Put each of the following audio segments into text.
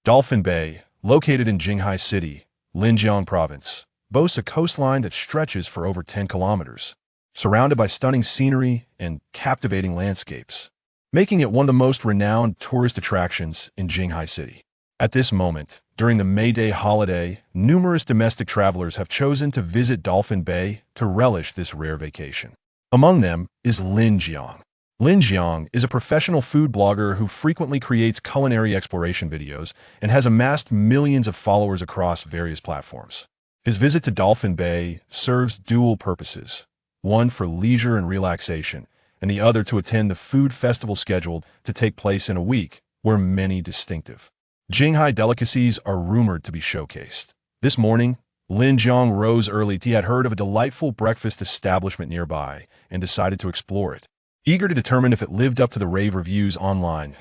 Dolphin Bay, located in Jinghai City, Linjiang Province, boasts a coastline that stretches for over 10 kilometers, surrounded by stunning scenery and captivating landscapes, making it one of the most renowned tourist attractions in Jinghai City. At this moment, during the May Day holiday, numerous domestic travelers have chosen to visit Dolphin Bay to relish this rare vacation. Among them is Lin Jiang. Lin Jiang is a professional food blogger who frequently creates culinary exploration videos and has amassed millions of followers across various platforms. His visit to Dolphin Bay serves dual purposes, one for leisure and relaxation, and the other to attend the food festival scheduled to take place in a week, where many distinctive Jinghai delicacies are rumored to be showcased. This morning, Lin Jiang rose early. He had heard of a delightful breakfast establishment nearby and decided to explore it. Eager to determine if it lived up to the rave reviews online,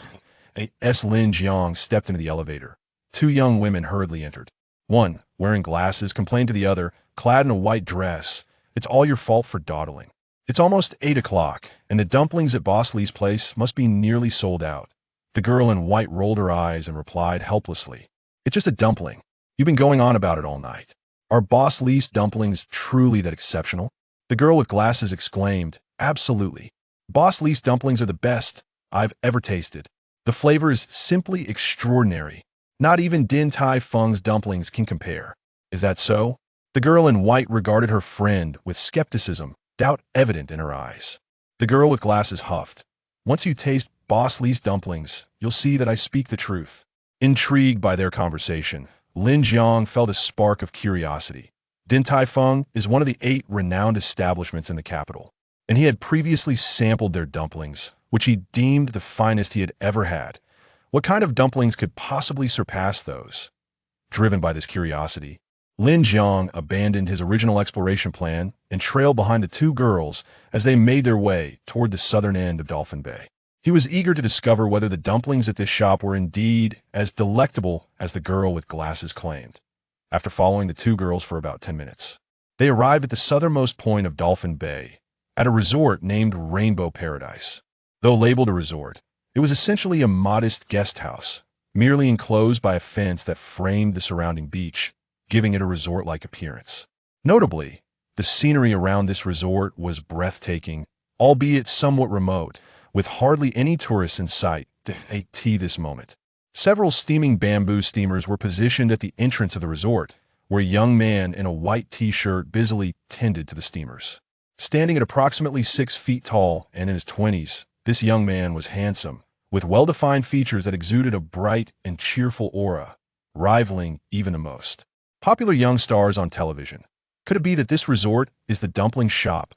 Lin Jiang stepped into the elevator. Two young women hurriedly entered. One, wearing glasses, complained to the other, clad in a white dress, "It's all your fault for dawdling. It's almost 8 o'clock, and the dumplings at Boss Lee's place must be nearly sold out." The girl in white rolled her eyes and replied helplessly, "It's just a dumpling. You've been going on about it all night. Are Boss Lee's dumplings truly that exceptional?" The girl with glasses exclaimed, "Absolutely. Boss Lee's dumplings are the best I've ever tasted. The flavor is simply extraordinary. Not even Din Tai Fung's dumplings can compare." "Is that so?" The girl in white regarded her friend with skepticism, doubt evident in her eyes. The girl with glasses huffed, "Once you taste Boss Lee's dumplings, you'll see that I speak the truth." Intrigued by their conversation, Lin Jiang felt a spark of curiosity. Din Tai Fung is one of the 8 renowned establishments in the capital, and he had previously sampled their dumplings, which he deemed the finest he had ever had. What kind of dumplings could possibly surpass those? Driven by this curiosity, Lin Jiang abandoned his original exploration plan and trailed behind the two girls as they made their way toward the southern end of Dolphin Bay. He was eager to discover whether the dumplings at this shop were indeed as delectable as the girl with glasses claimed. After following the two girls for about 10 minutes, they arrived at the southernmost point of Dolphin Bay, at a resort named Rainbow Paradise. Though labeled a resort, it was essentially a modest guest house, merely enclosed by a fence that framed the surrounding beach, giving it a resort-like appearance. Notably, the scenery around this resort was breathtaking, albeit somewhat remote, with hardly any tourists in sight at this moment. Several steaming bamboo steamers were positioned at the entrance of the resort, where a young man in a white t-shirt busily tended to the steamers. Standing at approximately 6 feet tall and in his 20s, this young man was handsome, with well-defined features that exuded a bright and cheerful aura, rivaling even the most popular young stars on television. Could it be that this resort is the dumpling shop?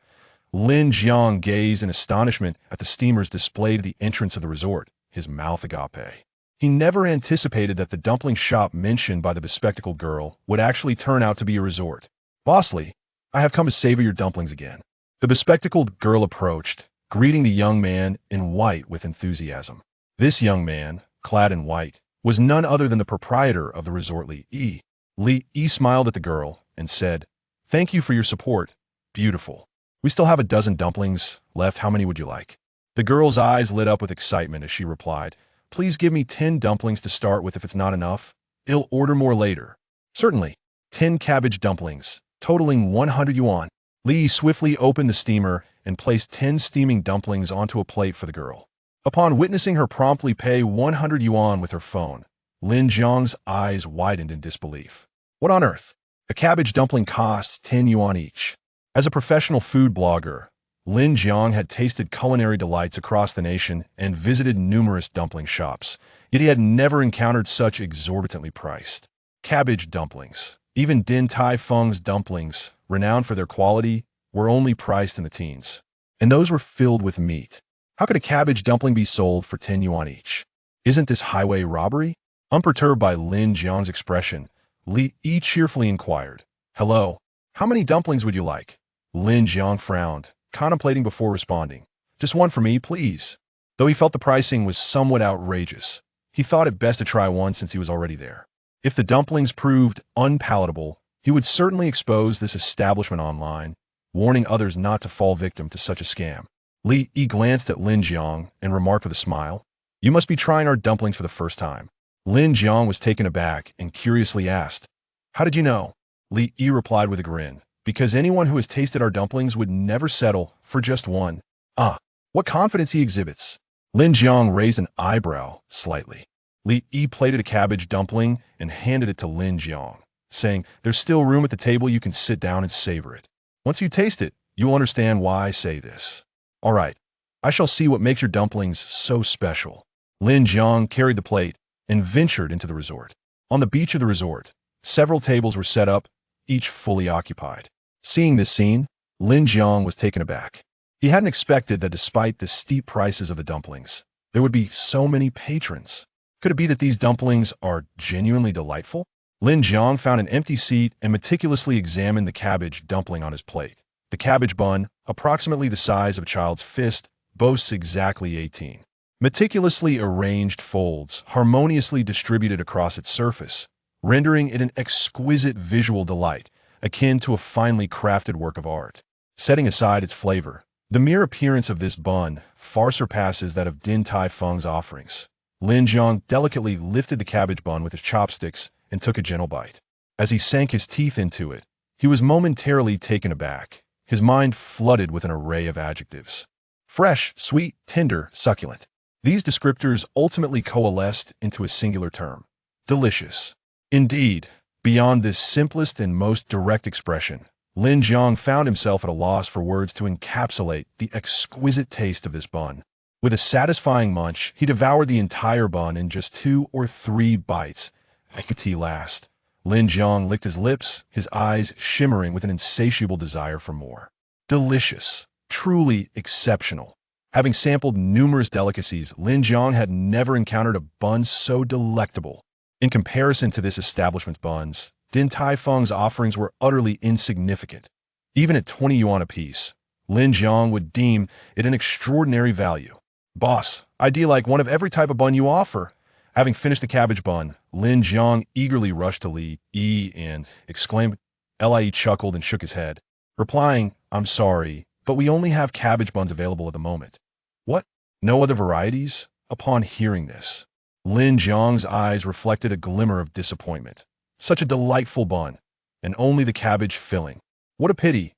Lin Jiang gazed in astonishment at the steamers displayed at the entrance of the resort, his mouth agape. He never anticipated that the dumpling shop mentioned by the bespectacled girl would actually turn out to be a resort. "Boss Lee, I have come to savor your dumplings again." The bespectacled girl approached, greeting the young man in white with enthusiasm. This young man, clad in white, was none other than the proprietor of the resort. Li smiled at the girl and said, "Thank you for your support. Beautiful. We still have a dozen dumplings left. How many would you like?" The girl's eyes lit up with excitement as she replied, "Please give me 10 dumplings to start with. If it's not enough, I'll order more later." "Certainly. 10 cabbage dumplings, totaling 100 yuan. Li swiftly opened the steamer and placed 10 steaming dumplings onto a plate for the girl. Upon witnessing her promptly pay 100 yuan with her phone, Lin Jiang's eyes widened in disbelief. What on earth? A cabbage dumpling costs 10 yuan each. As a professional food blogger, Lin Jiang had tasted culinary delights across the nation and visited numerous dumpling shops, yet he had never encountered such exorbitantly priced cabbage dumplings. Even Din Tai Fung's dumplings, renowned for their quality, were only priced in the teens, and those were filled with meat. How could a cabbage dumpling be sold for 10 yuan each? Isn't this highway robbery? Unperturbed by Lin Jiang's expression, Li cheerfully inquired, "Hello, how many dumplings would you like?" Lin Jiang frowned, contemplating before responding. "Just one for me, please." Though he felt the pricing was somewhat outrageous, he thought it best to try one since he was already there. If the dumplings proved unpalatable, he would certainly expose this establishment online, warning others not to fall victim to such a scam. Li glanced at Lin Jiang and remarked with a smile, "You must be trying our dumplings for the first time." Lin Jiang was taken aback and curiously asked, "How did you know?" Li Yi replied with a grin, "Because anyone who has tasted our dumplings would never settle for just one." Ah, what confidence he exhibits. Lin Jiang raised an eyebrow slightly. Li Yi plated a cabbage dumpling and handed it to Lin Jiang, saying, "There's still room at the table. You can sit down and savor it. Once you taste it, you will understand why I say this." "All right, I shall see what makes your dumplings so special." Lin Jiang carried the plate and ventured into the resort. On the beach of the resort, several tables were set up, each fully occupied. Seeing this scene, Lin Jiang was taken aback. He hadn't expected that despite the steep prices of the dumplings, there would be so many patrons. Could it be that these dumplings are genuinely delightful? Lin Jiang found an empty seat and meticulously examined the cabbage dumpling on his plate. The cabbage bun, approximately the size of a child's fist, boasts exactly 18 meticulously arranged folds, harmoniously distributed across its surface, rendering it an exquisite visual delight, akin to a finely crafted work of art. Setting aside its flavor, the mere appearance of this bun far surpasses that of Din Tai Fung's offerings. Lin Jiang delicately lifted the cabbage bun with his chopsticks and took a gentle bite. As he sank his teeth into it, he was momentarily taken aback, his mind flooded with an array of adjectives. Fresh, sweet, tender, succulent. These descriptors ultimately coalesced into a singular term: delicious. Indeed, beyond this simplest and most direct expression, Lin Jiang found himself at a loss for words to encapsulate the exquisite taste of this bun. With a satisfying munch, he devoured the entire bun in just 2 or 3 bites. At last, Lin Jiang licked his lips, his eyes shimmering with an insatiable desire for more. Delicious. Truly exceptional. Having sampled numerous delicacies, Lin Jiang had never encountered a bun so delectable. In comparison to this establishment's buns, Din Tai Fung's offerings were utterly insignificant. Even at 20 yuan apiece, Lin Jiang would deem it an extraordinary value. "Boss, I'd like one of every type of bun you offer." Having finished the cabbage bun, Lin Jiang eagerly rushed to Li Yi and exclaimed. Li chuckled and shook his head, replying, "I'm sorry, but we only have cabbage buns available at the moment." "What? No other varieties?" Upon hearing this, Lin Jiang's eyes reflected a glimmer of disappointment. Such a delightful bun, and only the cabbage filling. What a pity.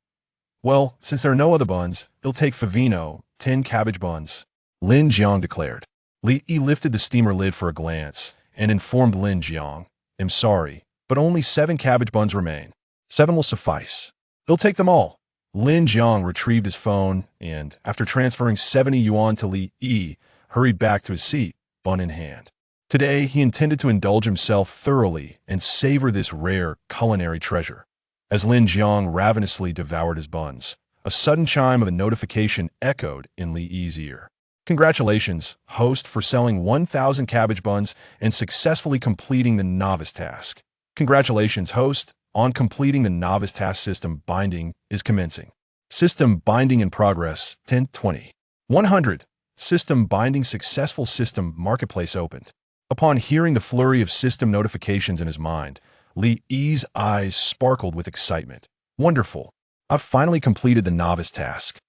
"Well, since there are no other buns, it'll take Favino, 10 cabbage buns," Lin Jiang declared. Li Yi lifted the steamer lid for a glance and informed Lin Jiang, "I'm sorry, but only 7 cabbage buns remain. 7 will suffice. He'll take them all." Lin Jiang retrieved his phone and, after transferring 70 yuan to Li Yi, hurried back to his seat, bun in hand. Today, he intended to indulge himself thoroughly and savor this rare culinary treasure. As Lin Jiang ravenously devoured his buns, a sudden chime of a notification echoed in Li Yi's ear. "Congratulations, host, for selling 1,000 cabbage buns and successfully completing the novice task. Congratulations, host, on completing the novice task. System binding is commencing. System binding in progress, 1020. 100. System binding successful. System marketplace opened." Upon hearing the flurry of system notifications in his mind, Li Yi's eyes sparkled with excitement. "Wonderful. I've finally completed the novice task."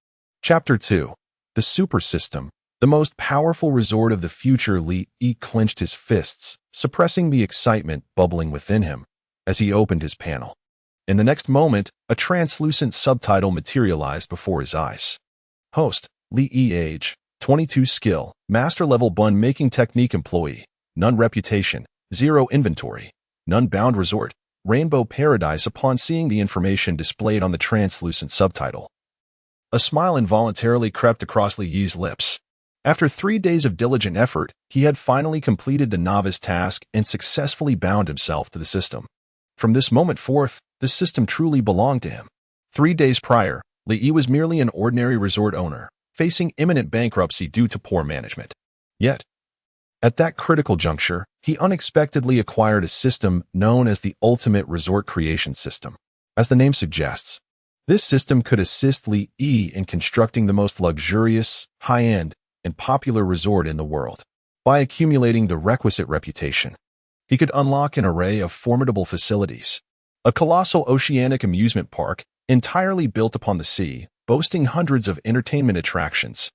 Chapter 2. The Super System. The most powerful resort of the future. Li Yi clenched his fists, suppressing the excitement bubbling within him as he opened his panel. In the next moment, a translucent subtitle materialized before his eyes. Host, Li Yi, age, 22, skill, master-level bun-making technique, employee, none reputation, 0 inventory, none bound resort, Rainbow Paradise. Upon seeing the information displayed on the translucent subtitle, a smile involuntarily crept across Li Yi's lips. After 3 days of diligent effort, he had finally completed the novice task and successfully bound himself to the system. From this moment forth, the system truly belonged to him. 3 days prior, Li Yi was merely an ordinary resort owner, facing imminent bankruptcy due to poor management. Yet, at that critical juncture, he unexpectedly acquired a system known as the Ultimate Resort Creation System. As the name suggests, this system could assist Li Yi in constructing the most luxurious, high-end, and popular resort in the world. By accumulating the requisite reputation, he could unlock an array of formidable facilities. A colossal oceanic amusement park, entirely built upon the sea, boasting hundreds of entertainment attractions.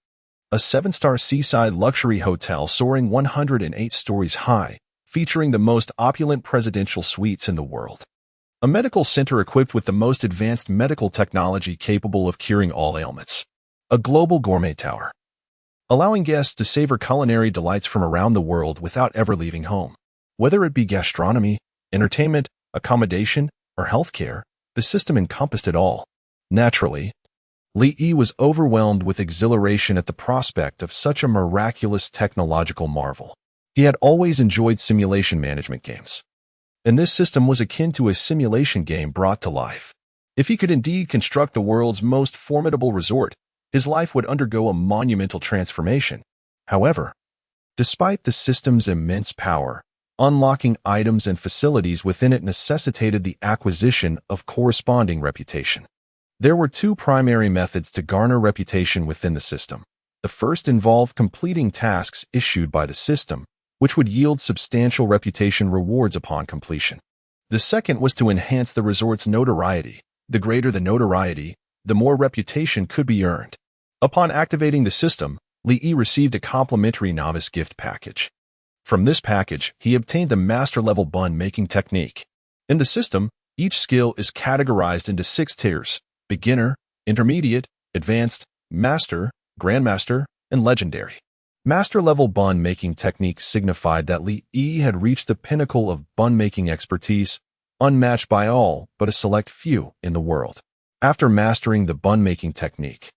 A 7-star seaside luxury hotel soaring 108 stories high, featuring the most opulent presidential suites in the world. A medical center equipped with the most advanced medical technology capable of curing all ailments. A global gourmet tower, allowing guests to savor culinary delights from around the world without ever leaving home. Whether it be gastronomy, entertainment, accommodation, or healthcare, the system encompassed it all. Naturally, Li Yi was overwhelmed with exhilaration at the prospect of such a miraculous technological marvel. He had always enjoyed simulation management games, and this system was akin to a simulation game brought to life. If he could indeed construct the world's most formidable resort, his life would undergo a monumental transformation. However, despite the system's immense power, unlocking items and facilities within it necessitated the acquisition of corresponding reputation. There were two primary methods to garner reputation within the system. The first involved completing tasks issued by the system, which would yield substantial reputation rewards upon completion. The second was to enhance the resort's notoriety. The greater the notoriety, the more reputation could be earned. Upon activating the system, Li Yi received a complimentary novice gift package. From this package, he obtained the master-level bun-making technique. In the system, each skill is categorized into 6 tiers: beginner, intermediate, advanced, master, grandmaster, and legendary. Master-level bun-making technique signified that Li Yi had reached the pinnacle of bun-making expertise, unmatched by all but a select few in the world. After mastering the bun-making technique,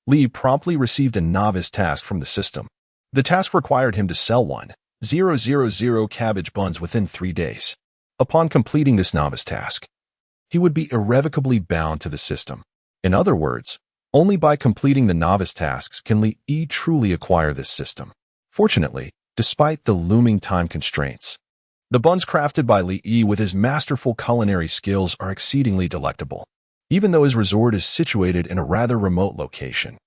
Li promptly received a novice task from the system. The task required him to sell 1,000 cabbage buns within 3 days. Upon completing this novice task, he would be irrevocably bound to the system. In other words, only by completing the novice tasks can Li Yi truly acquire this system. Fortunately, despite the looming time constraints, the buns crafted by Li Yi with his masterful culinary skills are exceedingly delectable. Even though his resort is situated in a rather remote location,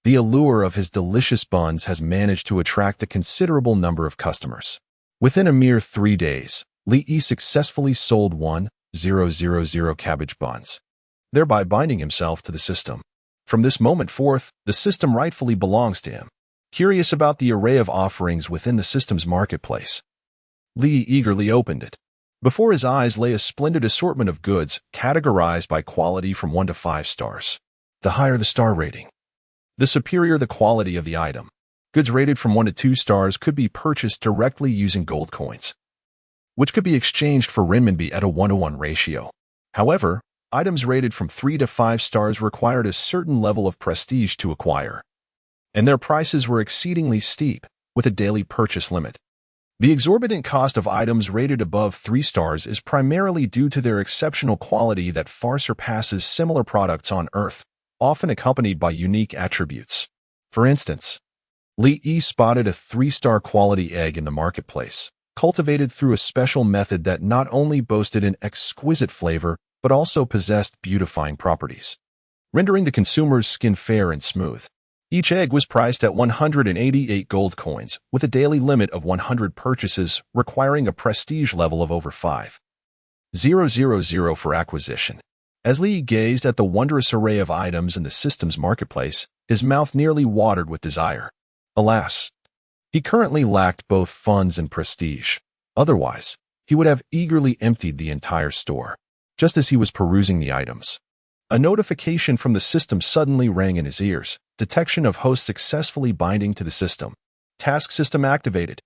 the allure of his delicious buns has managed to attract a considerable number of customers. Within a mere 3 days, Li Yi successfully sold 1,000 cabbage buns, thereby binding himself to the system. From this moment forth, the system rightfully belongs to him. Curious about the array of offerings within the system's marketplace, Li eagerly opened it. Before his eyes lay a splendid assortment of goods categorized by quality from 1 to 5 stars. The higher the star rating, the superior the quality of the item. Goods rated from 1 to 2 stars could be purchased directly using gold coins, which could be exchanged for renminbi at a 1-to-1 ratio. However, items rated from 3 to 5 stars required a certain level of prestige to acquire, and their prices were exceedingly steep, with a daily purchase limit. The exorbitant cost of items rated above 3 stars is primarily due to their exceptional quality that far surpasses similar products on Earth, often accompanied by unique attributes. For instance, Li Yi spotted a 3-star quality egg in the marketplace, cultivated through a special method that not only boasted an exquisite flavor, but also possessed beautifying properties, rendering the consumer's skin fair and smooth. Each egg was priced at 188 gold coins, with a daily limit of 100 purchases, requiring a prestige level of over 5,000 for acquisition. As Li gazed at the wondrous array of items in the system's marketplace, his mouth nearly watered with desire. Alas, he currently lacked both funds and prestige. Otherwise, he would have eagerly emptied the entire store. Just as he was perusing the items, a notification from the system suddenly rang in his ears. Detection of host successfully binding to the system. Task system activated.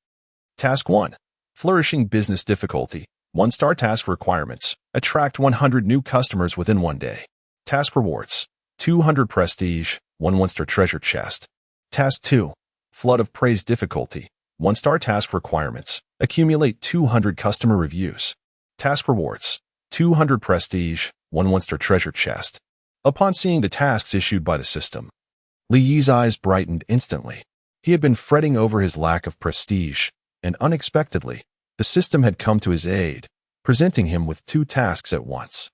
Task 1. Flourishing business difficulty. 1-star task requirements. Attract 100 new customers within 1 day. Task rewards. 200 prestige, 1-star treasure chest. Task 2. Flood of praise difficulty. 1-star task requirements. Accumulate 200 customer reviews. Task rewards. 200 prestige, 1-star treasure chest. Upon seeing the tasks issued by the system, Li Yi's eyes brightened instantly. He had been fretting over his lack of prestige, and unexpectedly, the system had come to his aid, presenting him with 2 tasks at once.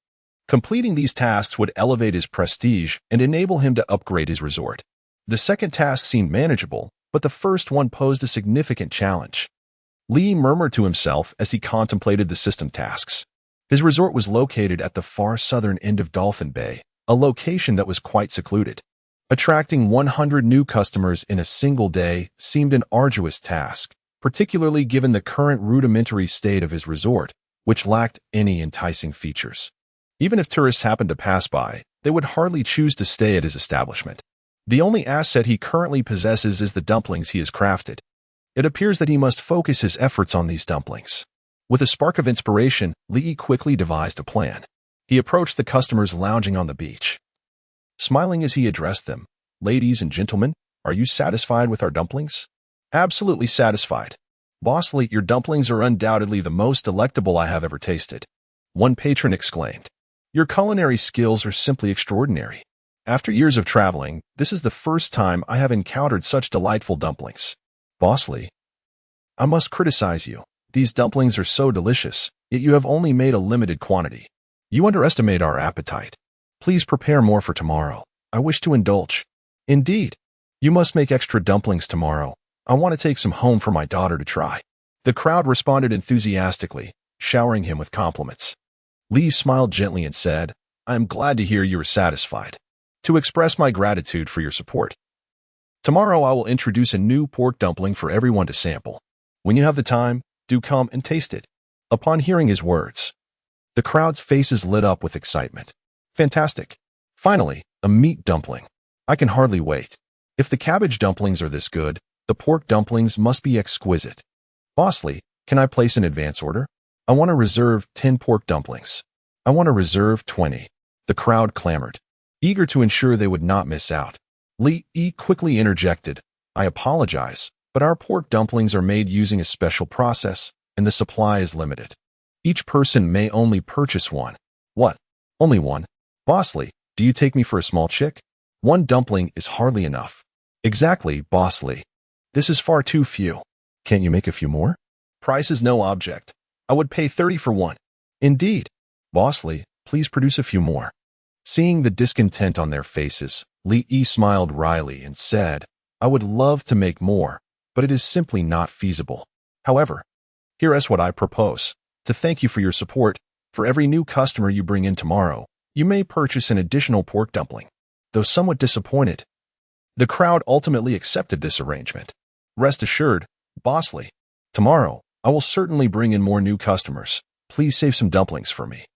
Completing these tasks would elevate his prestige and enable him to upgrade his resort. The second task seemed manageable, but the first one posed a significant challenge. Li murmured to himself as he contemplated the system tasks. His resort was located at the far southern end of Dolphin Bay, a location that was quite secluded. Attracting 100 new customers in a single day seemed an arduous task, particularly given the current rudimentary state of his resort, which lacked any enticing features. Even if tourists happened to pass by, they would hardly choose to stay at his establishment. The only asset he currently possesses is the dumplings he has crafted. It appears that he must focus his efforts on these dumplings. With a spark of inspiration, Li quickly devised a plan. He approached the customers lounging on the beach. Smiling as he addressed them, "Ladies and gentlemen, are you satisfied with our dumplings?" "Absolutely satisfied. Boss Li, your dumplings are undoubtedly the most delectable I have ever tasted," one patron exclaimed. "Your culinary skills are simply extraordinary. After years of traveling, this is the first time I have encountered such delightful dumplings." "Boss Li, I must criticize you. These dumplings are so delicious, yet you have only made a limited quantity. You underestimate our appetite. Please prepare more for tomorrow. I wish to indulge." "Indeed. You must make extra dumplings tomorrow. I want to take some home for my daughter to try." The crowd responded enthusiastically, showering him with compliments. Li smiled gently and said, "I am glad to hear you are satisfied. To express my gratitude for your support, tomorrow I will introduce a new pork dumpling for everyone to sample. When you have the time, do come and taste it." Upon hearing his words, the crowd's faces lit up with excitement. "Fantastic. Finally, a meat dumpling. I can hardly wait. If the cabbage dumplings are this good, the pork dumplings must be exquisite. Boss Li, can I place an advance order? I want to reserve 10 pork dumplings. I want to reserve 20. The crowd clamored, eager to ensure they would not miss out. Li quickly interjected, "I apologize, but our pork dumplings are made using a special process, and the supply is limited. Each person may only purchase one." "What? Only one? Boss Li, do you take me for a small chick? One dumpling is hardly enough." "Exactly, Boss Li. This is far too few. Can't you make a few more?" "Price is no object. I would pay 30 for one." "Indeed. Boss Li, please produce a few more." Seeing the discontent on their faces, Li smiled wryly and said, "I would love to make more, but it is simply not feasible. However, here is what I propose. To thank you for your support, for every new customer you bring in tomorrow, you may purchase an additional pork dumpling." Though somewhat disappointed, the crowd ultimately accepted this arrangement. "Rest assured, Boss Li, tomorrow I will certainly bring in more new customers. Please save some dumplings for me.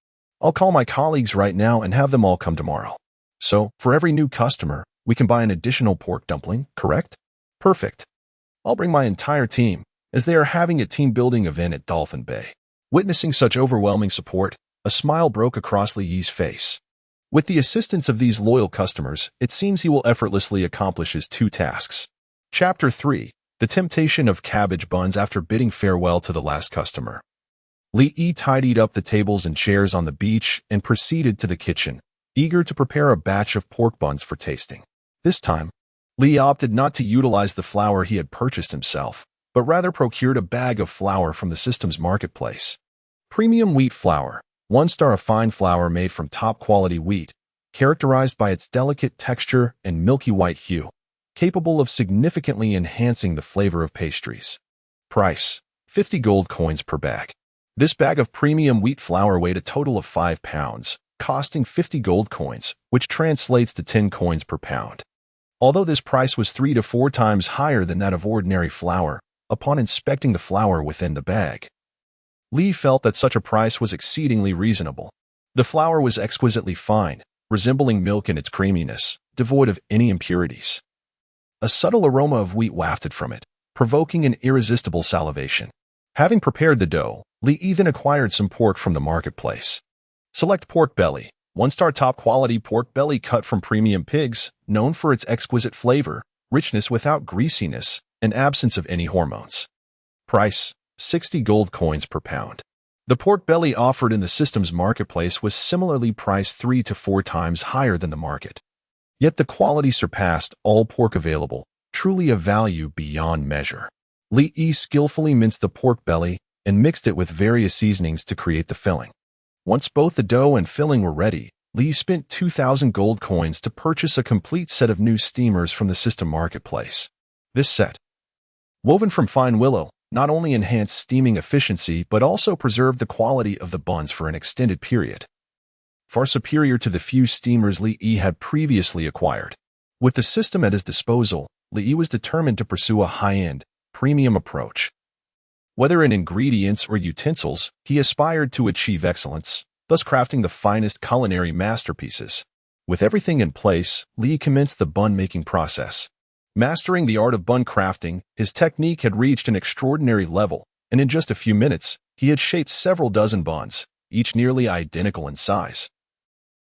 I'll call my colleagues right now and have them all come tomorrow. So, for every new customer, we can buy an additional pork dumpling, correct?" "Perfect. I'll bring my entire team, as they are having a team-building event at Dolphin Bay." Witnessing such overwhelming support, a smile broke across Li's face. With the assistance of these loyal customers, it seems he will effortlessly accomplish his two tasks. Chapter 3. The Temptation of Cabbage Buns. After bidding farewell to the last customer, Li tidied up the tables and chairs on the beach and proceeded to the kitchen, eager to prepare a batch of pork buns for tasting. This time, Li opted not to utilize the flour he had purchased himself, but rather procured a bag of flour from the system's marketplace. Premium wheat flour, 1-star, a fine flour made from top-quality wheat, characterized by its delicate texture and milky white hue, capable of significantly enhancing the flavor of pastries. Price: 50 gold coins per bag. This bag of premium wheat flour weighed a total of 5 pounds, costing 50 gold coins, which translates to 10 coins per pound. Although this price was 3 to 4 times higher than that of ordinary flour, upon inspecting the flour within the bag, Li felt that such a price was exceedingly reasonable. The flour was exquisitely fine, resembling milk in its creaminess, devoid of any impurities. A subtle aroma of wheat wafted from it, provoking an irresistible salivation. Having prepared the dough, Li then acquired some pork from the marketplace. Select pork belly, 1-star, top-quality pork belly cut from premium pigs, known for its exquisite flavor, richness without greasiness, and absence of any hormones. Price: 60 gold coins per pound. The pork belly offered in the system's marketplace was similarly priced 3 to 4 times higher than the market. Yet the quality surpassed all pork available, truly a value beyond measure. Li skillfully minced the pork belly and mixed it with various seasonings to create the filling. Once both the dough and filling were ready, Li spent 2,000 gold coins to purchase a complete set of new steamers from the system marketplace. This set, woven from fine willow, not only enhanced steaming efficiency but also preserved the quality of the buns for an extended period, far superior to the few steamers Li had previously acquired. With the system at his disposal, Li was determined to pursue a high-end, premium approach. Whether in ingredients or utensils, he aspired to achieve excellence, thus crafting the finest culinary masterpieces. With everything in place, Li commenced the bun-making process. Mastering the art of bun crafting, his technique had reached an extraordinary level, and in just a few minutes, he had shaped several dozen buns, each nearly identical in size,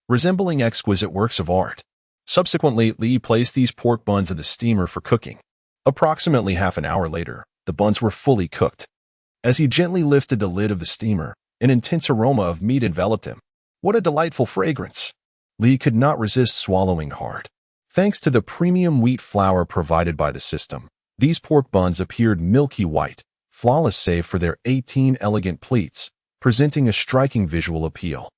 resembling exquisite works of art. Subsequently, Li placed these pork buns in the steamer for cooking. Approximately half an hour later, the buns were fully cooked. As he gently lifted the lid of the steamer, an intense aroma of meat enveloped him. What a delightful fragrance! Li could not resist swallowing hard. Thanks to the premium wheat flour provided by the system, these pork buns appeared milky white, flawless save for their 18 elegant pleats, presenting a striking visual appeal.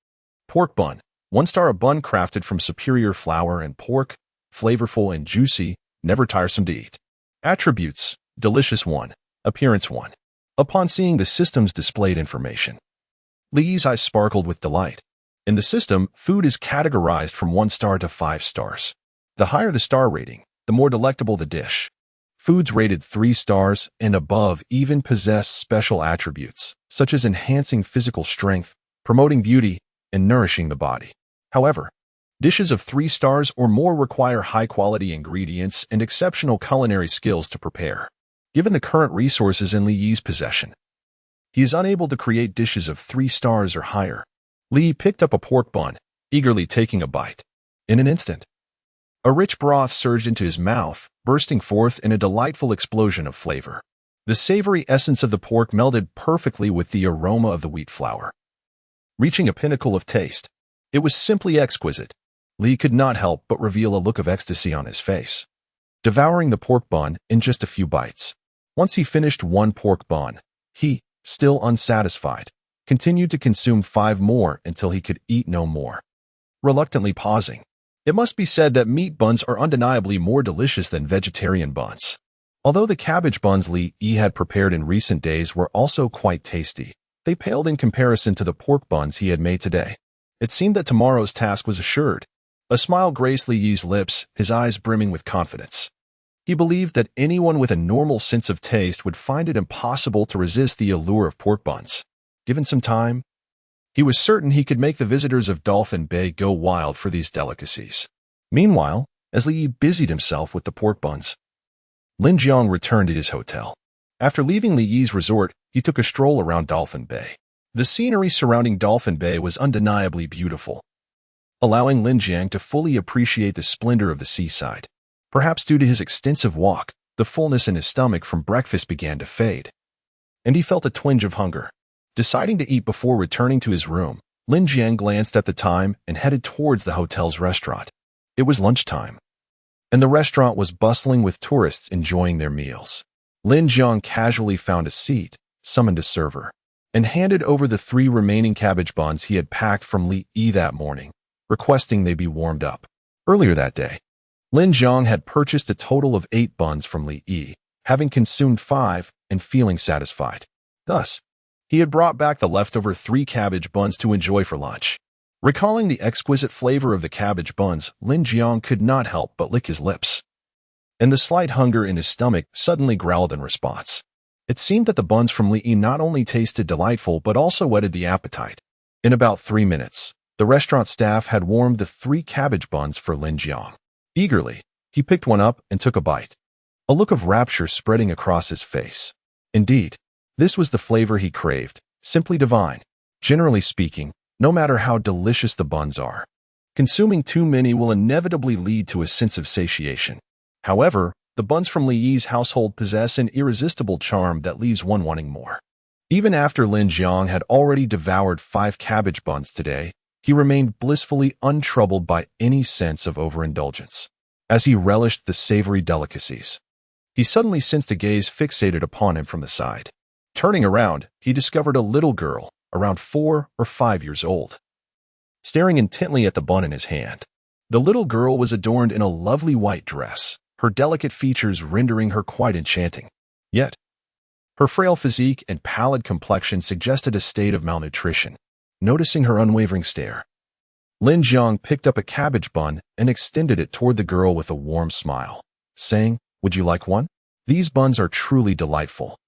Pork bun. 1 star, a bun crafted from superior flour and pork, flavorful and juicy, never tiresome to eat. Attributes: delicious 1. Appearance 1. Upon seeing the system's displayed information, Li's eyes sparkled with delight. In the system, food is categorized from 1 star to 5 stars. The higher the star rating, the more delectable the dish. Foods rated 3 stars and above even possess special attributes, such as enhancing physical strength, promoting beauty, and nourishing the body. However, dishes of 3 stars or more require high-quality ingredients and exceptional culinary skills to prepare. Given the current resources in Li Yi's possession, he is unable to create dishes of 3 stars or higher. Li picked up a pork bun, eagerly taking a bite. In an instant, a rich broth surged into his mouth, bursting forth in a delightful explosion of flavor. The savory essence of the pork melded perfectly with the aroma of the wheat flour, reaching a pinnacle of taste. It was simply exquisite. Li could not help but reveal a look of ecstasy on his face, devouring the pork bun in just a few bites. Once he finished 1 pork bun, he, still unsatisfied, continued to consume 5 more until he could eat no more, reluctantly pausing. It must be said that meat buns are undeniably more delicious than vegetarian buns. Although the cabbage buns Li Yi had prepared in recent days were also quite tasty, they paled in comparison to the pork buns he had made today. It seemed that tomorrow's task was assured. A smile graced Li Yi's lips, his eyes brimming with confidence. He believed that anyone with a normal sense of taste would find it impossible to resist the allure of pork buns. Given some time, he was certain he could make the visitors of Dolphin Bay go wild for these delicacies. Meanwhile, as Li Yi busied himself with the pork buns, Lin Jiang returned to his hotel. After leaving Li Yi's resort, he took a stroll around Dolphin Bay. The scenery surrounding Dolphin Bay was undeniably beautiful, allowing Lin Jiang to fully appreciate the splendor of the seaside. Perhaps due to his extensive walk, the fullness in his stomach from breakfast began to fade, and he felt a twinge of hunger. Deciding to eat before returning to his room, Lin Jiang glanced at the time and headed towards the hotel's restaurant. It was lunchtime, and the restaurant was bustling with tourists enjoying their meals. Lin Jiang casually found a seat, summoned a server, and handed over the 3 remaining cabbage buns he had packed from Li Yi that morning, requesting they be warmed up. Earlier that day, Lin Jiang had purchased a total of 8 buns from Li Yi, having consumed 5 and feeling satisfied. Thus, he had brought back the leftover 3 cabbage buns to enjoy for lunch. Recalling the exquisite flavor of the cabbage buns, Lin Jiang could not help but lick his lips, and the slight hunger in his stomach suddenly growled in response. It seemed that the buns from Li Yi not only tasted delightful but also whetted the appetite. In about 3 minutes, the restaurant staff had warmed the 3 cabbage buns for Lin Jiang. Eagerly, he picked one up and took a bite, a look of rapture spreading across his face. Indeed, this was the flavor he craved, simply divine. Generally speaking, no matter how delicious the buns are, consuming too many will inevitably lead to a sense of satiation. However, the buns from Li Yi's household possess an irresistible charm that leaves one wanting more. Even after Lin Jiang had already devoured 5 cabbage buns today, he remained blissfully untroubled by any sense of overindulgence. As he relished the savory delicacies, he suddenly sensed a gaze fixated upon him from the side. Turning around, he discovered a little girl, around 4 or 5 years old, staring intently at the bun in his hand. The little girl was adorned in a lovely white dress, her delicate features rendering her quite enchanting. Yet, her frail physique and pallid complexion suggested a state of malnutrition. Noticing her unwavering stare, Lin Jiang picked up a cabbage bun and extended it toward the girl with a warm smile, saying, "Would you like one? These buns are truly delightful."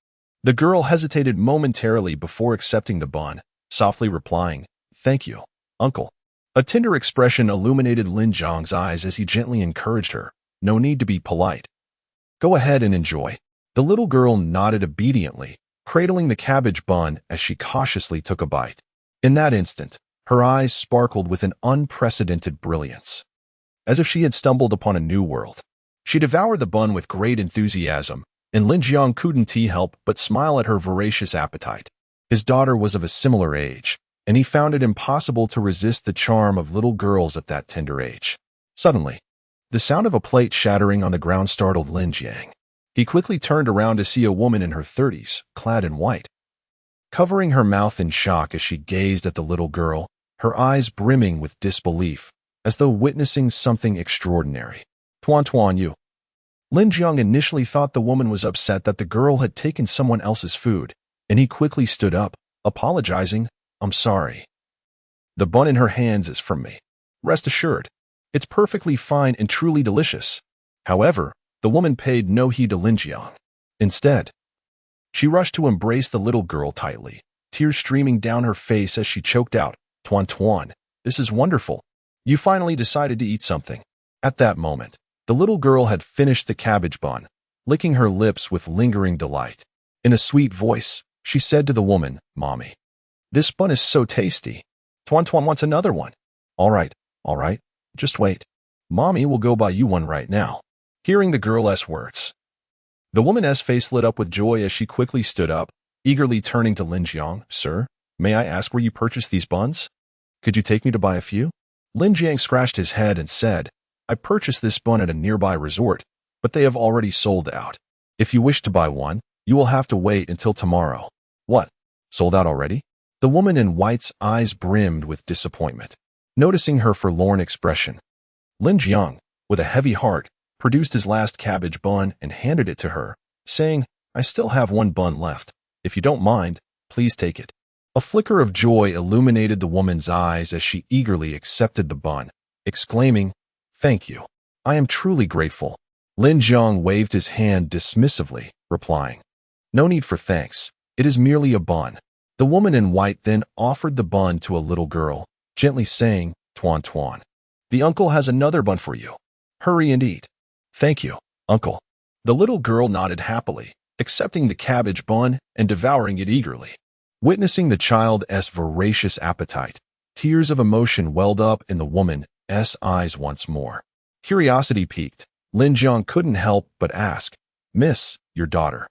The girl hesitated momentarily before accepting the bun, softly replying, "Thank you, uncle." A tender expression illuminated Lin Jiang's eyes as he gently encouraged her. "No need to be polite. Go ahead and enjoy." The little girl nodded obediently, cradling the cabbage bun as she cautiously took a bite. In that instant, her eyes sparkled with an unprecedented brilliance, as if she had stumbled upon a new world. She devoured the bun with great enthusiasm, and Lin Jiang couldn't help but smile at her voracious appetite. His daughter was of a similar age, and he found it impossible to resist the charm of little girls at that tender age. Suddenly, the sound of a plate shattering on the ground startled Lin Jiang. He quickly turned around to see a woman in her 30s, clad in white, covering her mouth in shock as she gazed at the little girl, her eyes brimming with disbelief, as though witnessing something extraordinary. "Tuan you." Lin Jiang initially thought the woman was upset that the girl had taken someone else's food, and he quickly stood up, apologizing, "I'm sorry. The bun in her hands is from me. Rest assured, it's perfectly fine and truly delicious." However, the woman paid no heed to Lin Jiang. Instead, she rushed to embrace the little girl tightly, tears streaming down her face as she choked out, Tuan, this is wonderful. You finally decided to eat something." At that moment, the little girl had finished the cabbage bun, licking her lips with lingering delight. In a sweet voice, she said to the woman, "Mommy, this bun is so tasty. Tuan wants another one." All right, just wait. Mommy will go buy you one right now." Hearing the girl's words, the woman's face lit up with joy as she quickly stood up, eagerly turning to Lin Jiang. "Sir, may I ask where you purchased these buns? Could you take me to buy a few?" Lin Jiang scratched his head and said, "I purchased this bun at a nearby resort, but they have already sold out. If you wish to buy one, you will have to wait until tomorrow." "What? Sold out already?" The woman in white's eyes brimmed with disappointment. Noticing her forlorn expression, Lin Jiang, with a heavy heart, produced his last cabbage bun and handed it to her, saying, "I still have one bun left. If you don't mind, please take it." A flicker of joy illuminated the woman's eyes as she eagerly accepted the bun, exclaiming, "Thank you. I am truly grateful." Lin Jiang waved his hand dismissively, replying, "No need for thanks. It is merely a bun." The woman in white then offered the bun to a little girl, gently saying, Tuan, the uncle has another bun for you. Hurry and eat." "Thank you, uncle." The little girl nodded happily, accepting the cabbage bun and devouring it eagerly. Witnessing the child's voracious appetite, tears of emotion welled up in the woman's eyes once more. Curiosity piqued, Lin Jiang couldn't help but ask, "Miss, your daughter?"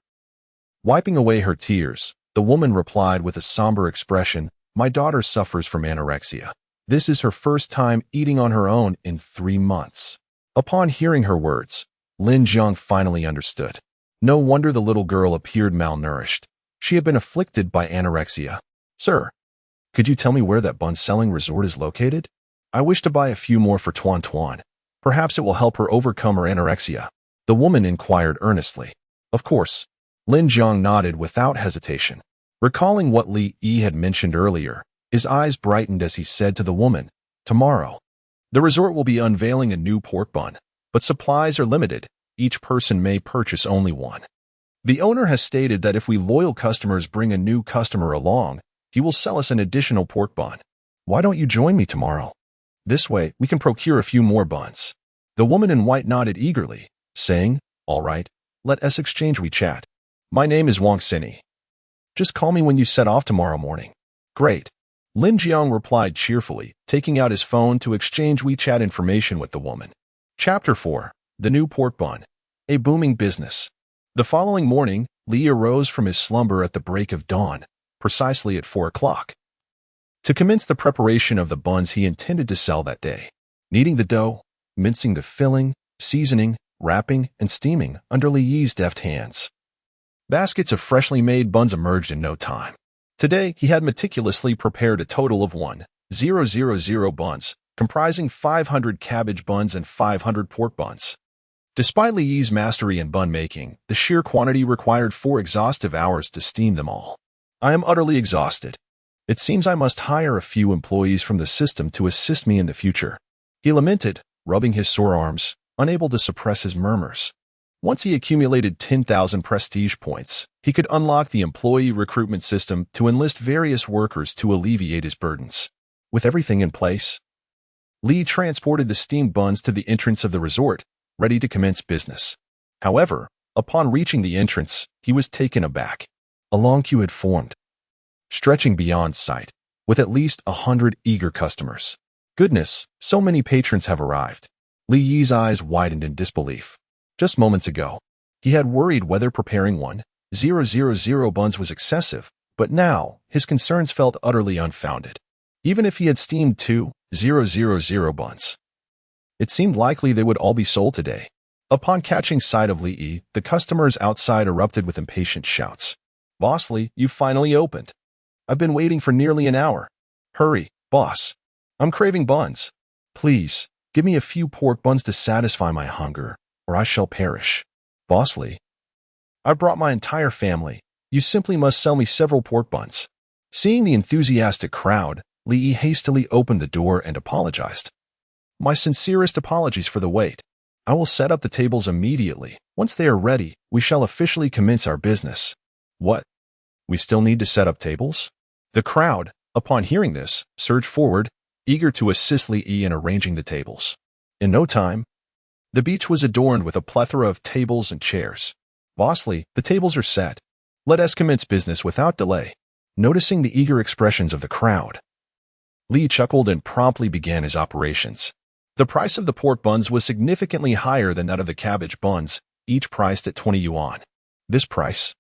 Wiping away her tears, the woman replied with a somber expression, "My daughter suffers from anorexia. This is her first time eating on her own in 3 months." Upon hearing her words, Lin Jiang finally understood. No wonder the little girl appeared malnourished. She had been afflicted by anorexia. "Sir, could you tell me where that bun-selling resort is located? I wish to buy a few more for Tuan. Perhaps it will help her overcome her anorexia." The woman inquired earnestly. Of course, Lin Jiang nodded without hesitation. Recalling what Li Yi had mentioned earlier, his eyes brightened as he said to the woman, "Tomorrow, the resort will be unveiling a new pork bun, but supplies are limited. Each person may purchase only one. The owner has stated that if we loyal customers bring a new customer along, he will sell us an additional pork bun. Why don't you join me tomorrow? This way, we can procure a few more buns." The woman in white nodded eagerly, saying, "All right, let us exchange WeChat. My name is Wang Sini. Just call me when you set off tomorrow morning." "Great." Lin Jiang replied cheerfully, taking out his phone to exchange WeChat information with the woman. Chapter 4. The New Pork Bun. A Booming Business. The following morning, Li arose from his slumber at the break of dawn, precisely at 4 o'clock, to commence the preparation of the buns he intended to sell that day. Kneading the dough, mincing the filling, seasoning, wrapping, and steaming under Li Yi's deft hands, baskets of freshly made buns emerged in no time. Today, he had meticulously prepared a total of 1,000 buns, comprising 500 cabbage buns and 500 pork buns. Despite Li Yi's mastery in bun making, the sheer quantity required 4 exhaustive hours to steam them all. "I am utterly exhausted. It seems I must hire a few employees from the system to assist me in the future," he lamented, rubbing his sore arms, unable to suppress his murmurs. Once he accumulated 10,000 prestige points, he could unlock the employee recruitment system to enlist various workers to alleviate his burdens. With everything in place, Li transported the steamed buns to the entrance of the resort, ready to commence business. However, upon reaching the entrance, he was taken aback. A long queue had formed, stretching beyond sight, with at least 100 eager customers. Goodness, so many patrons have arrived. Li Yi's eyes widened in disbelief. Just moments ago, he had worried whether preparing 1,000 buns was excessive, but now his concerns felt utterly unfounded. Even if he had steamed 2,000 buns, it seemed likely they would all be sold today. Upon catching sight of Li Yi, the customers outside erupted with impatient shouts. "Boss Li, you finally opened. I've been waiting for nearly an hour. Hurry, boss. I'm craving buns. Please, give me a few pork buns to satisfy my hunger, or I shall perish." "Boss Li, I brought my entire family. You simply must sell me several pork buns." Seeing the enthusiastic crowd, Li Yi hastily opened the door and apologized. "My sincerest apologies for the wait. I will set up the tables immediately. Once they are ready, we shall officially commence our business." "What? We still need to set up tables?" The crowd, upon hearing this, surged forward, eager to assist Li Yi in arranging the tables. In no time, the beach was adorned with a plethora of tables and chairs. "Boss Li, the tables are set. Let us commence business without delay." Noticing the eager expressions of the crowd, Li chuckled and promptly began his operations. The price of the pork buns was significantly higher than that of the cabbage buns, each priced at 20 yuan. This price,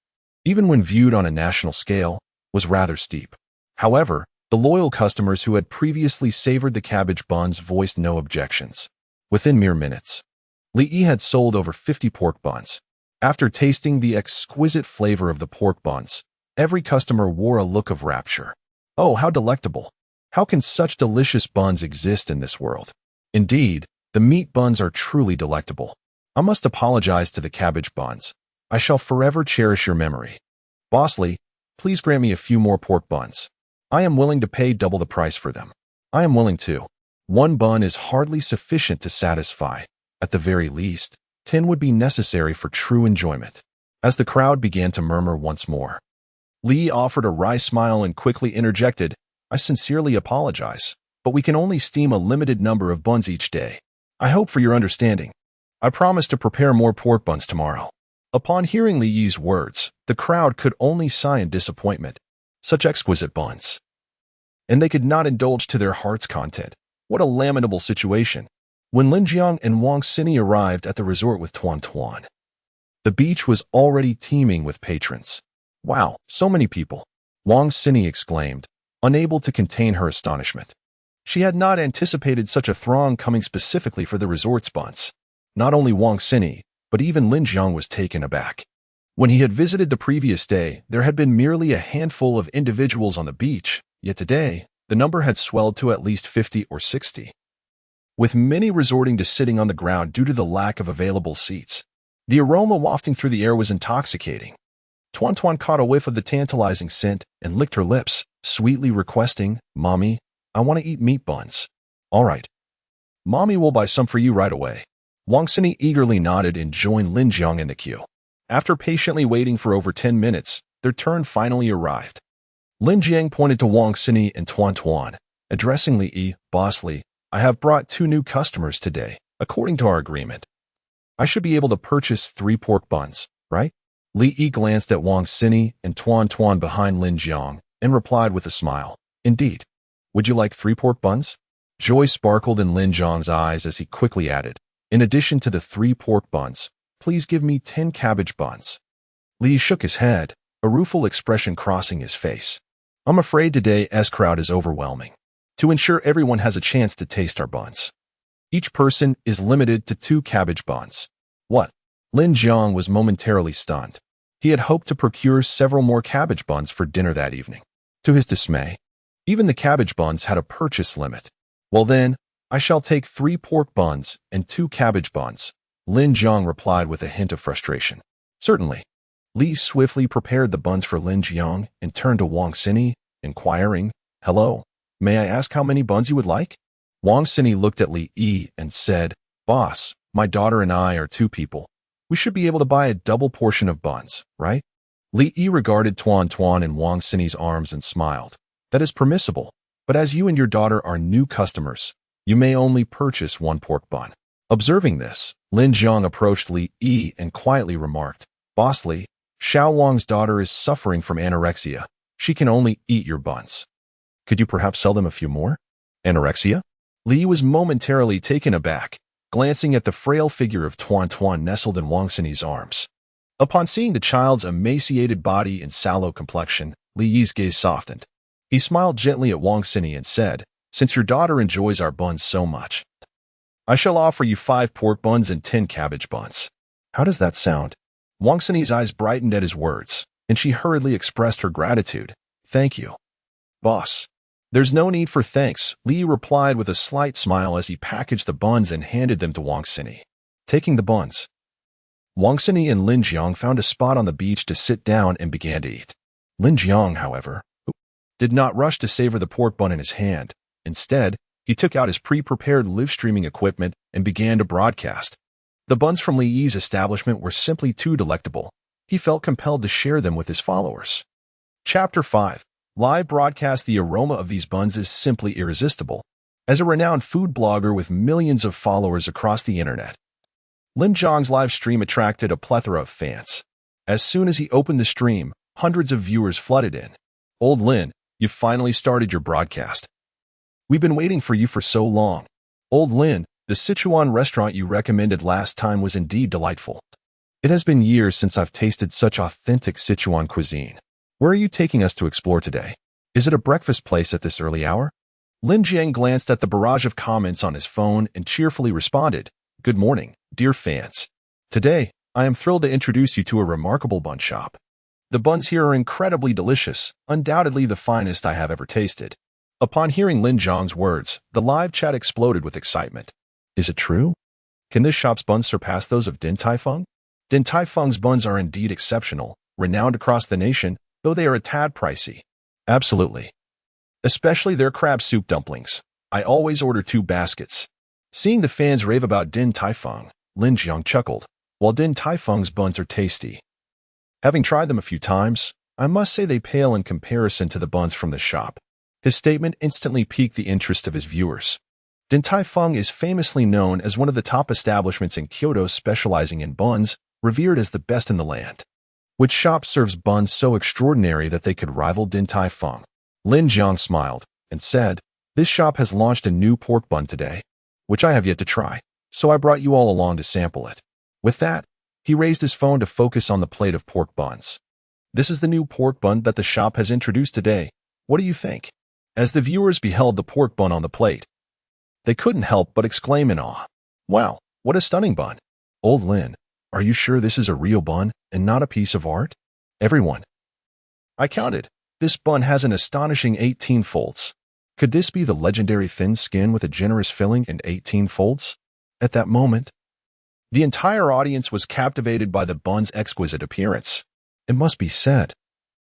even when viewed on a national scale, was rather steep. However, the loyal customers who had previously savored the cabbage buns voiced no objections. Within mere minutes, Li Yi had sold over 50 pork buns. After tasting the exquisite flavor of the pork buns, every customer wore a look of rapture. "Oh, how delectable! How can such delicious buns exist in this world? Indeed, the meat buns are truly delectable. I must apologize to the cabbage buns. I shall forever cherish your memory. Boss Li, please grant me a few more pork buns. I am willing to pay double the price for them." "I am willing to. One bun is hardly sufficient to satisfy. At the very least, 10 would be necessary for true enjoyment." As the crowd began to murmur once more, Li offered a wry smile and quickly interjected, "I sincerely apologize, but we can only steam a limited number of buns each day. I hope for your understanding. I promise to prepare more pork buns tomorrow." Upon hearing Li Yi's words, the crowd could only sigh in disappointment. Such exquisite buns, and they could not indulge to their heart's content. What a lamentable situation. When Lin Jiang and Wang Xini arrived at the resort with Tuan Tuan, the beach was already teeming with patrons. "Wow, so many people!" Wang Xini exclaimed, unable to contain her astonishment. She had not anticipated such a throng coming specifically for the resort's buns. Not only Wang Xini, but even Lin Jiang was taken aback. When he had visited the previous day, there had been merely a handful of individuals on the beach, yet today, the number had swelled to at least 50 or 60. With many resorting to sitting on the ground due to the lack of available seats. The aroma wafting through the air was intoxicating. Tuan Tuan caught a whiff of the tantalizing scent and licked her lips, sweetly requesting, "Mommy, I want to eat meat buns." "All right. Mommy will buy some for you right away." Wang Xini eagerly nodded and joined Lin Jiang in the queue. After patiently waiting for over 10 minutes, their turn finally arrived. Lin Jiang pointed to Wang Xini and Tuan Tuan, addressing Li Yi, "Boss Li, I have brought 2 new customers today. According to our agreement, I should be able to purchase 3 pork buns, right?" Li Yi glanced at Wang Xini and Tuan Tuan behind Lin Jiang and replied with a smile, "Indeed. Would you like 3 pork buns?" Joy sparkled in Lin Jiang's eyes as he quickly added, "In addition to the 3 pork buns, please give me 10 cabbage buns." Li shook his head, a rueful expression crossing his face. "I'm afraid today's crowd is overwhelming. To ensure everyone has a chance to taste our buns, each person is limited to 2 cabbage buns." "What?" Lin Jiang was momentarily stunned. He had hoped to procure several more cabbage buns for dinner that evening. To his dismay, even the cabbage buns had a purchase limit. "Well then, I shall take 3 pork buns and 2 cabbage buns," Lin Jiang replied with a hint of frustration. "Certainly." Li swiftly prepared the buns for Lin Jiang and turned to Wang Xini, inquiring, "Hello, may I ask how many buns you would like?" Wang Xini looked at Li Yi and said, "Boss, my daughter and I are 2 people. We should be able to buy a double portion of buns, right? Li Yi regarded Tuan Tuan in Wang Xinyi's arms and smiled. That is permissible, but as you and your daughter are new customers, you may only purchase one pork bun. Observing this, Lin Jiang approached Li Yi and quietly remarked, Boss Li, Xiao Wang's daughter is suffering from anorexia. She can only eat your buns. Could you perhaps sell them a few more? Anorexia? Li was momentarily taken aback, glancing at the frail figure of Tuan Tuan nestled in Wang Xinyi's arms. Upon seeing the child's emaciated body and sallow complexion, Li Yi's gaze softened. He smiled gently at Wang Xinyi and said, Since your daughter enjoys our buns so much, I shall offer you 5 pork buns and 10 cabbage buns. How does that sound? Wang Xinyi's eyes brightened at his words, and she hurriedly expressed her gratitude. Thank you, boss. There's no need for thanks, Li replied with a slight smile as he packaged the buns and handed them to Wang Xinyi. Taking the buns, Wang Xinyi and Lin Jiang found a spot on the beach to sit down and began to eat. Lin Jiang, however, did not rush to savor the pork bun in his hand. Instead, he took out his pre-prepared live-streaming equipment and began to broadcast. The buns from Li Yi's establishment were simply too delectable. He felt compelled to share them with his followers. Chapter 5. Live broadcast. The aroma of these buns is simply irresistible. As a renowned food blogger with millions of followers across the internet, Lin Jiang's live stream attracted a plethora of fans. As soon as he opened the stream, hundreds of viewers flooded in. Old Lin, you've finally started your broadcast. We've been waiting for you for so long. Old Lin, the Sichuan restaurant you recommended last time was indeed delightful. It has been years since I've tasted such authentic Sichuan cuisine. Where are you taking us to explore today? Is it a breakfast place at this early hour? Lin Jiang glanced at the barrage of comments on his phone and cheerfully responded, Good morning, dear fans. Today, I am thrilled to introduce you to a remarkable bun shop. The buns here are incredibly delicious, undoubtedly the finest I have ever tasted. Upon hearing Lin Jiang's words, the live chat exploded with excitement. Is it true? Can this shop's buns surpass those of Din Tai Fung? Din Tai Fung's buns are indeed exceptional, renowned across the nation, though they are a tad pricey. Absolutely. Especially their crab soup dumplings. I always order 2 baskets. Seeing the fans rave about Din Tai Fung, Lin Jiang chuckled. While Din Tai Fung's buns are tasty, having tried them a few times, I must say they pale in comparison to the buns from the shop. His statement instantly piqued the interest of his viewers. Din Tai Fung is famously known as one of the top establishments in Kyoto specializing in buns, revered as the best in the land. Which shop serves buns so extraordinary that they could rival Din Tai Fung? Lin Jiang smiled and said, This shop has launched a new pork bun today, which I have yet to try, so I brought you all along to sample it. With that, he raised his phone to focus on the plate of pork buns. This is the new pork bun that the shop has introduced today. What do you think? As the viewers beheld the pork bun on the plate, they couldn't help but exclaim in awe. Wow, what a stunning bun. Old Lin, are you sure this is a real bun and not a piece of art? Everyone. I counted. This bun has an astonishing 18 folds. Could this be the legendary thin skin with a generous filling and 18 folds? At that moment, the entire audience was captivated by the bun's exquisite appearance. It must be said,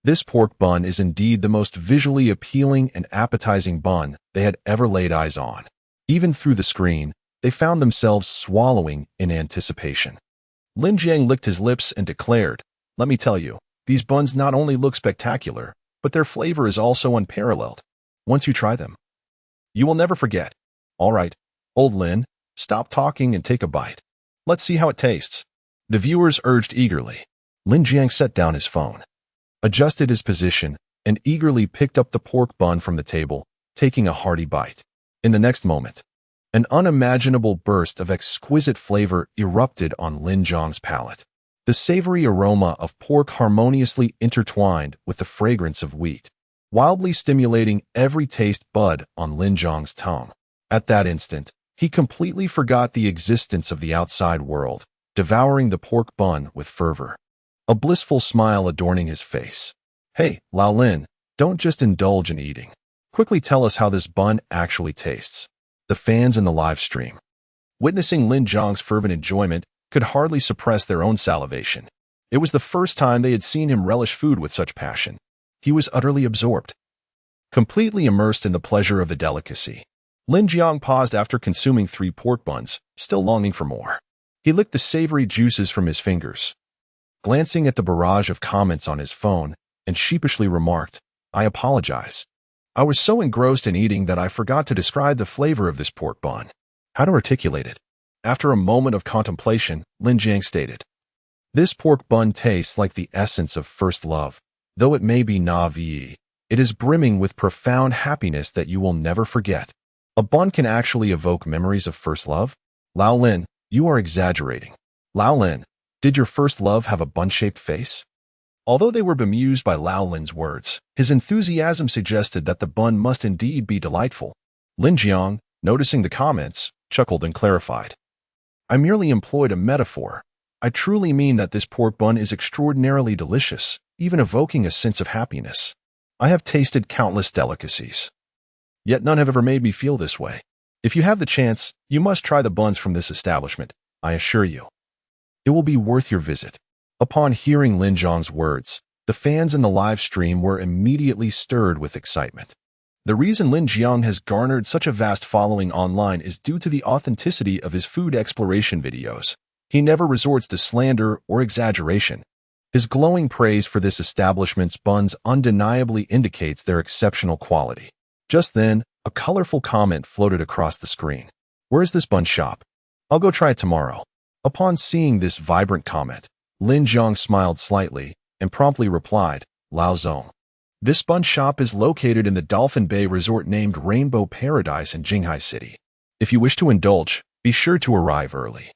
this pork bun is indeed the most visually appealing and appetizing bun they had ever laid eyes on. Even through the screen, they found themselves swallowing in anticipation. Lin Jiang licked his lips and declared, Let me tell you, these buns not only look spectacular, but their flavor is also unparalleled. Once you try them, you will never forget. All right, old Lin, stop talking and take a bite. Let's see how it tastes. The viewers urged eagerly. Lin Jiang set down his phone, adjusted his position, and eagerly picked up the pork bun from the table, taking a hearty bite. In the next moment, an unimaginable burst of exquisite flavor erupted on Lin Jiang's palate. The savory aroma of pork harmoniously intertwined with the fragrance of wheat, wildly stimulating every taste bud on Lin Jiang's tongue. At that instant, he completely forgot the existence of the outside world, devouring the pork bun with fervor, a blissful smile adorning his face. Hey, Lao Lin, don't just indulge in eating. Quickly tell us how this bun actually tastes. The fans in the live stream, witnessing Lin Jiang's fervent enjoyment, could hardly suppress their own salivation. It was the first time they had seen him relish food with such passion. He was utterly absorbed, completely immersed in the pleasure of the delicacy. Lin Jiang paused after consuming 3 pork buns, still longing for more. He licked the savory juices from his fingers, glancing at the barrage of comments on his phone, and sheepishly remarked, "I apologize. I was so engrossed in eating that I forgot to describe the flavor of this pork bun. How to articulate it?" After a moment of contemplation, Lin Jiang stated, "This pork bun tastes like the essence of first love. Though it may be naive, it is brimming with profound happiness that you will never forget. A bun can actually evoke memories of first love? Lao Lin, you are exaggerating. Lao Lin, did your first love have a bun-shaped face?" Although they were bemused by Lao Lin's words, his enthusiasm suggested that the bun must indeed be delightful. Lin Jiang, noticing the comments, chuckled and clarified, "I merely employed a metaphor. I truly mean that this pork bun is extraordinarily delicious, even evoking a sense of happiness. I have tasted countless delicacies, yet none have ever made me feel this way. If you have the chance, you must try the buns from this establishment, I assure you. It will be worth your visit." Upon hearing Lin Jiang's words, the fans in the live stream were immediately stirred with excitement. The reason Lin Jiang has garnered such a vast following online is due to the authenticity of his food exploration videos. He never resorts to slander or exaggeration. His glowing praise for this establishment's buns undeniably indicates their exceptional quality. Just then, a colorful comment floated across the screen. "Where's this bun shop? I'll go try it tomorrow." Upon seeing this vibrant comment, Lin Jiang smiled slightly and promptly replied, "Lao Zong. This bun shop is located in the Dolphin Bay resort named Rainbow Paradise in Jinghai City. If you wish to indulge, be sure to arrive early,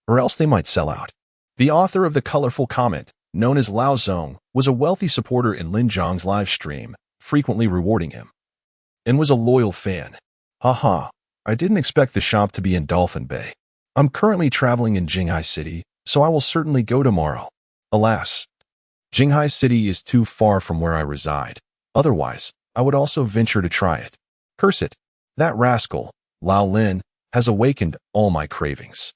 or else they might sell out." The author of the colorful comment, known as Lao Zong, was a wealthy supporter in Lin Jiang's live stream, frequently rewarding him, and was a loyal fan. "Haha, I didn't expect the shop to be in Dolphin Bay. I'm currently traveling in Jinghai City, so I will certainly go tomorrow. Alas, Jinghai City is too far from where I reside. Otherwise, I would also venture to try it. Curse it, that rascal, Lao Lin, has awakened all my cravings.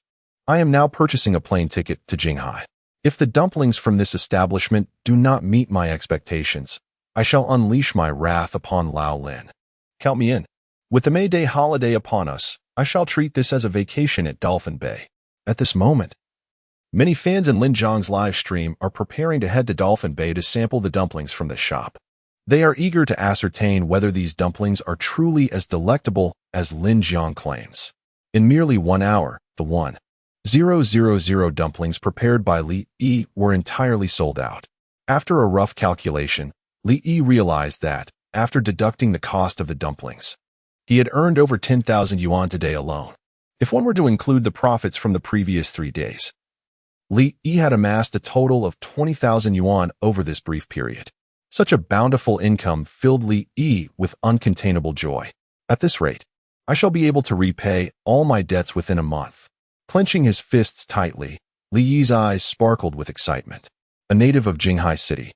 I am now purchasing a plane ticket to Jinghai. If the dumplings from this establishment do not meet my expectations, I shall unleash my wrath upon Lao Lin. Count me in. With the May Day holiday upon us, I shall treat this as a vacation at Dolphin Bay." At this moment, many fans in Lin Jiang's live stream are preparing to head to Dolphin Bay to sample the dumplings from the shop. They are eager to ascertain whether these dumplings are truly as delectable as Lin Jiang claims. In merely 1 hour, the 1,000 dumplings prepared by Li Yi were entirely sold out. After a rough calculation, Li Yi realized that, after deducting the cost of the dumplings, he had earned over 10,000 yuan today alone. If one were to include the profits from the previous 3 days, Li Yi had amassed a total of 20,000 yuan over this brief period. Such a bountiful income filled Li Yi with uncontainable joy. "At this rate, I shall be able to repay all my debts within a month." Clenching his fists tightly, Li Yi's eyes sparkled with excitement. A native of Jinghai City,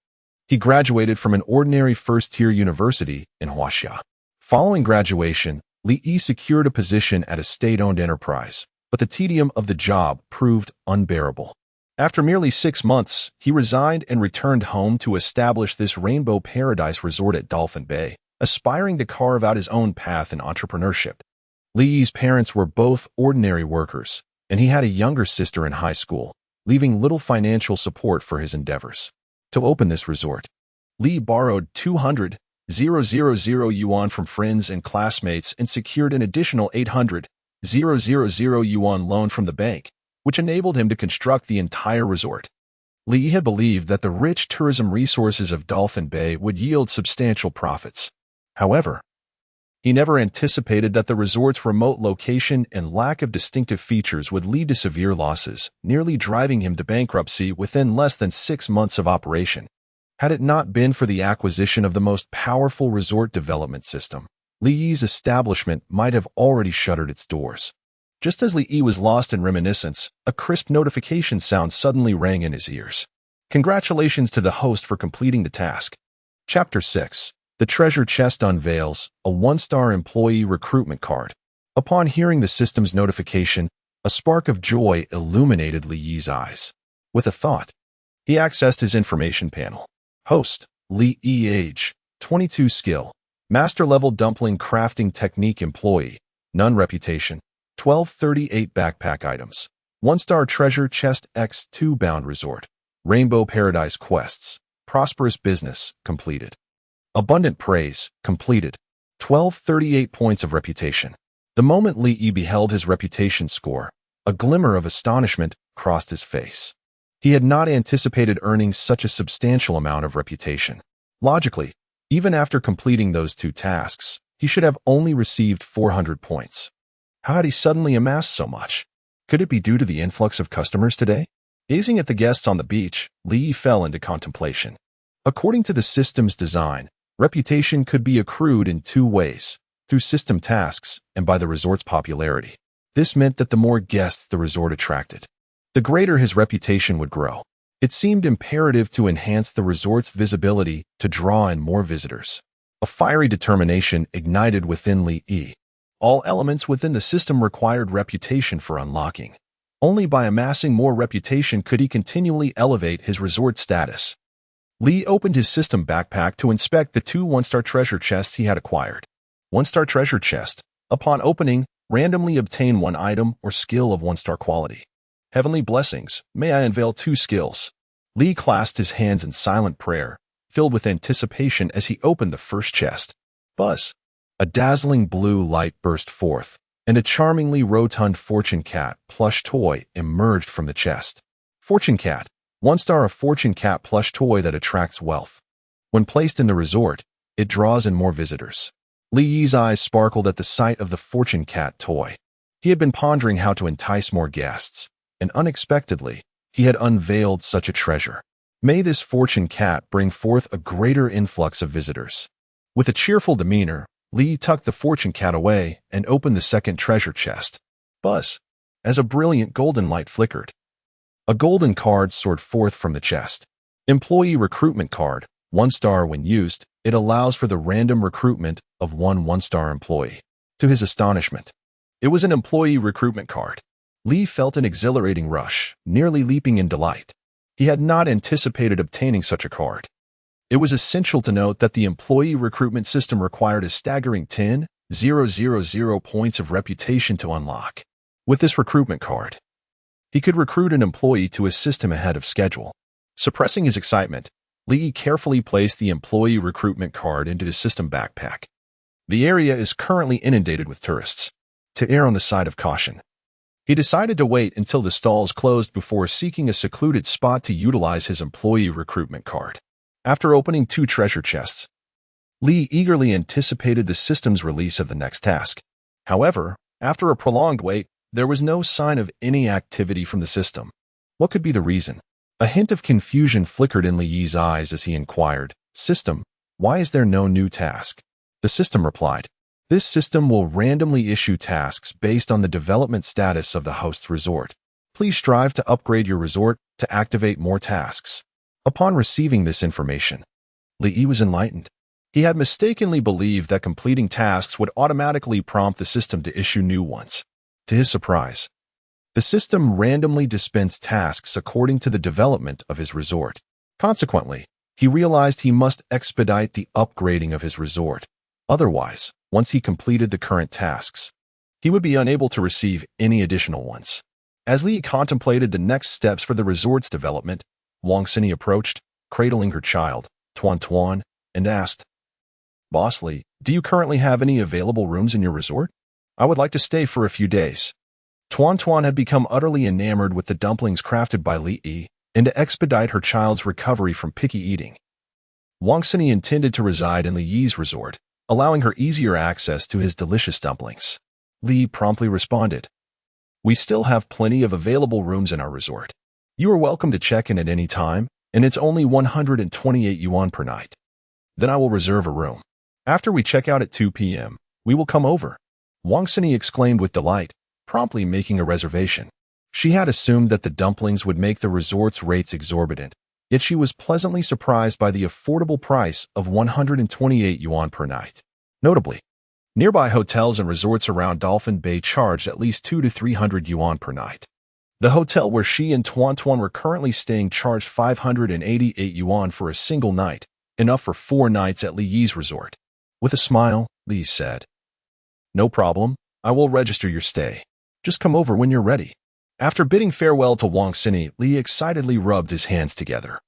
he graduated from an ordinary first-tier university in Huaxia. Following graduation, Li Yi secured a position at a state-owned enterprise, but the tedium of the job proved unbearable. After merely 6 months, he resigned and returned home to establish this Rainbow Paradise resort at Dolphin Bay, aspiring to carve out his own path in entrepreneurship. Li Yi's parents were both ordinary workers, and he had a younger sister in high school, leaving little financial support for his endeavors. To open this resort, Li borrowed 200,000 yuan from friends and classmates and secured an additional 800,000 yuan loan from the bank, which enabled him to construct the entire resort. Li Yi had believed that the rich tourism resources of Dolphin Bay would yield substantial profits. However, he never anticipated that the resort's remote location and lack of distinctive features would lead to severe losses, nearly driving him to bankruptcy within less than 6 months of operation. Had it not been for the acquisition of the most powerful resort development system, Li Yi's establishment might have already shuttered its doors. Just as Li Yi was lost in reminiscence, a crisp notification sound suddenly rang in his ears. Congratulations to the host for completing the task. Chapter 6. The Treasure Chest unveils a 1-star employee recruitment card. Upon hearing the system's notification, a spark of joy illuminated Li Yi's eyes. With a thought, he accessed his information panel. Host, Li Yi. Age, 22. Skill, Master-level dumpling crafting technique. Employee, none. Reputation, 1238. Backpack items, 1-star treasure chest X2 bound resort. Rainbow Paradise quests. Prosperous business, completed. Abundant praise, completed. 1238 points of reputation. The moment Li beheld his reputation score, a glimmer of astonishment crossed his face. He had not anticipated earning such a substantial amount of reputation. Logically, even after completing those 2 tasks, he should have only received 400 points. How had he suddenly amassed so much? Could it be due to the influx of customers today? Gazing at the guests on the beach, Li fell into contemplation. According to the system's design, reputation could be accrued in 2 ways, through system tasks and by the resort's popularity. This meant that the more guests the resort attracted, the greater his reputation would grow. It seemed imperative to enhance the resort's visibility to draw in more visitors. A fiery determination ignited within Li. All elements within the system required reputation for unlocking. Only by amassing more reputation could he continually elevate his resort status. Li opened his system backpack to inspect the 2 1-star treasure chests he had acquired. 1-star treasure chest. Upon opening, randomly obtain 1 item or skill of 1-star quality. Heavenly blessings, may I unveil 2 skills. Li clasped his hands in silent prayer, filled with anticipation as he opened the first chest. Buzz. A dazzling blue light burst forth, and a charmingly rotund Fortune Cat plush toy emerged from the chest. Fortune Cat. 1-star a Fortune Cat plush toy that attracts wealth. When placed in the resort, it draws in more visitors. Li's eyes sparkled at the sight of the Fortune Cat toy. He had been pondering how to entice more guests, and unexpectedly, he had unveiled such a treasure. May this Fortune Cat bring forth a greater influx of visitors. With a cheerful demeanor, Li tucked the Fortune Cat away and opened the second treasure chest. Buzz. As a brilliant golden light flickered, a golden card soared forth from the chest. Employee recruitment card. 1-star when used, it allows for the random recruitment of 1 1-star employee. To his astonishment, it was an employee recruitment card. Li felt an exhilarating rush, nearly leaping in delight. He had not anticipated obtaining such a card. It was essential to note that the employee recruitment system required a staggering 10,000 points of reputation to unlock. With this recruitment card, he could recruit an employee to assist him ahead of schedule. Suppressing his excitement, Li carefully placed the employee recruitment card into his system backpack. The area is currently inundated with tourists. To err on the side of caution, he decided to wait until the stalls closed before seeking a secluded spot to utilize his employee recruitment card. After opening 2 treasure chests, Li eagerly anticipated the system's release of the next task. However, after a prolonged wait, there was no sign of any activity from the system. What could be the reason? A hint of confusion flickered in Li's eyes as he inquired, "System, why is there no new task?" The system replied, "This system will randomly issue tasks based on the development status of the host's resort. Please strive to upgrade your resort to activate more tasks." Upon receiving this information, Li was enlightened. He had mistakenly believed that completing tasks would automatically prompt the system to issue new ones. To his surprise, the system randomly dispensed tasks according to the development of his resort. Consequently, he realized he must expedite the upgrading of his resort. Otherwise, once he completed the current tasks, he would be unable to receive any additional ones. As Li contemplated the next steps for the resort's development, Wang Sini approached, cradling her child, Tuan, and asked, "Boss Li, do you currently have any available rooms in your resort? I would like to stay for a few days." Tuan had become utterly enamored with the dumplings crafted by Li, and to expedite her child's recovery from picky eating, Wang Sini intended to reside in Li's resort, allowing her easier access to his delicious dumplings. Li promptly responded, "We still have plenty of available rooms in our resort. You are welcome to check in at any time, and it's only 128 yuan per night. Then I will reserve a room. After we check out at 2 p.m., we will come over." Wang Sini exclaimed with delight, promptly making a reservation. She had assumed that the dumplings would make the resort's rates exorbitant, yet she was pleasantly surprised by the affordable price of 128 yuan per night. Notably, nearby hotels and resorts around Dolphin Bay charged at least 200 to 300 yuan per night. The hotel where she and Tuan were currently staying charged 588 yuan for a single night, enough for 4 nights at Li's resort. With a smile, Li said, "No problem, I will register your stay. Just come over when you're ready." After bidding farewell to Wang Xini, Li excitedly rubbed his hands together,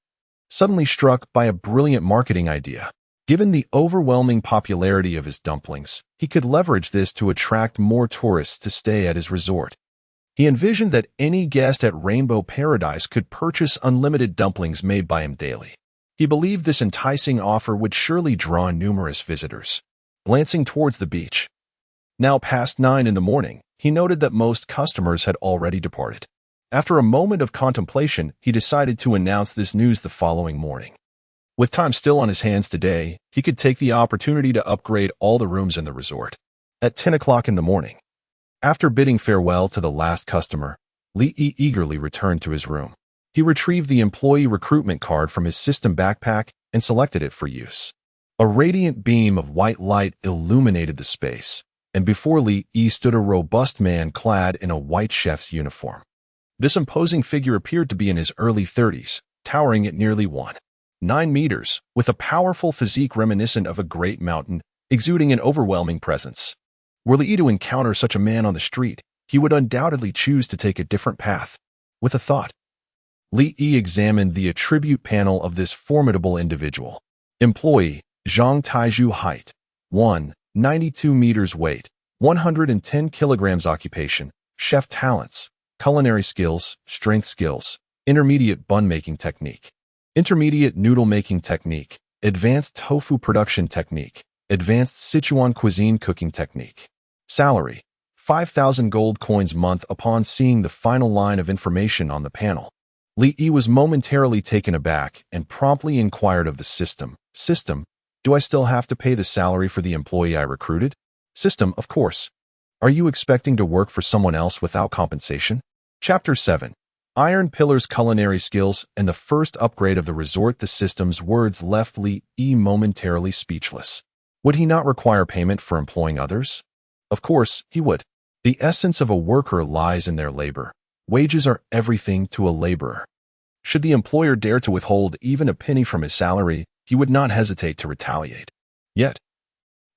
suddenly struck by a brilliant marketing idea. Given the overwhelming popularity of his dumplings, he could leverage this to attract more tourists to stay at his resort. He envisioned that any guest at Rainbow Paradise could purchase unlimited dumplings made by him daily. He believed this enticing offer would surely draw numerous visitors. Glancing towards the beach, now past 9 in the morning, he noted that most customers had already departed. After a moment of contemplation, he decided to announce this news the following morning. With time still on his hands today, he could take the opportunity to upgrade all the rooms in the resort. At 10 o'clock in the morning, after bidding farewell to the last customer, Li eagerly returned to his room. He retrieved the employee recruitment card from his system backpack and selected it for use. A radiant beam of white light illuminated the space, and before Li stood a robust man clad in a white chef's uniform. This imposing figure appeared to be in his early 30s, towering at nearly 1.9 meters, with a powerful physique reminiscent of a great mountain, exuding an overwhelming presence. Were Li to encounter such a man on the street, he would undoubtedly choose to take a different path. With a thought, Li examined the attribute panel of this formidable individual. Employee, Zhang Taizhu, height, 1.92 meters, weight, 110 kilograms, occupation, chef talents, culinary skills, strength skills, intermediate bun making technique, intermediate noodle making technique, advanced tofu production technique, advanced Sichuan cuisine cooking technique. Salary, 5,000 gold coins month. Upon seeing the final line of information on the panel, Li was momentarily taken aback and promptly inquired of the system. System, do I still have to pay the salary for the employee I recruited? System, of course. Are you expecting to work for someone else without compensation? Chapter 7. Iron Pillar's culinary skills and the first upgrade of the resort. The system's words left Li momentarily speechless. Would he not require payment for employing others? Of course, he would. The essence of a worker lies in their labor. Wages are everything to a laborer. Should the employer dare to withhold even a penny from his salary, he would not hesitate to retaliate. Yet,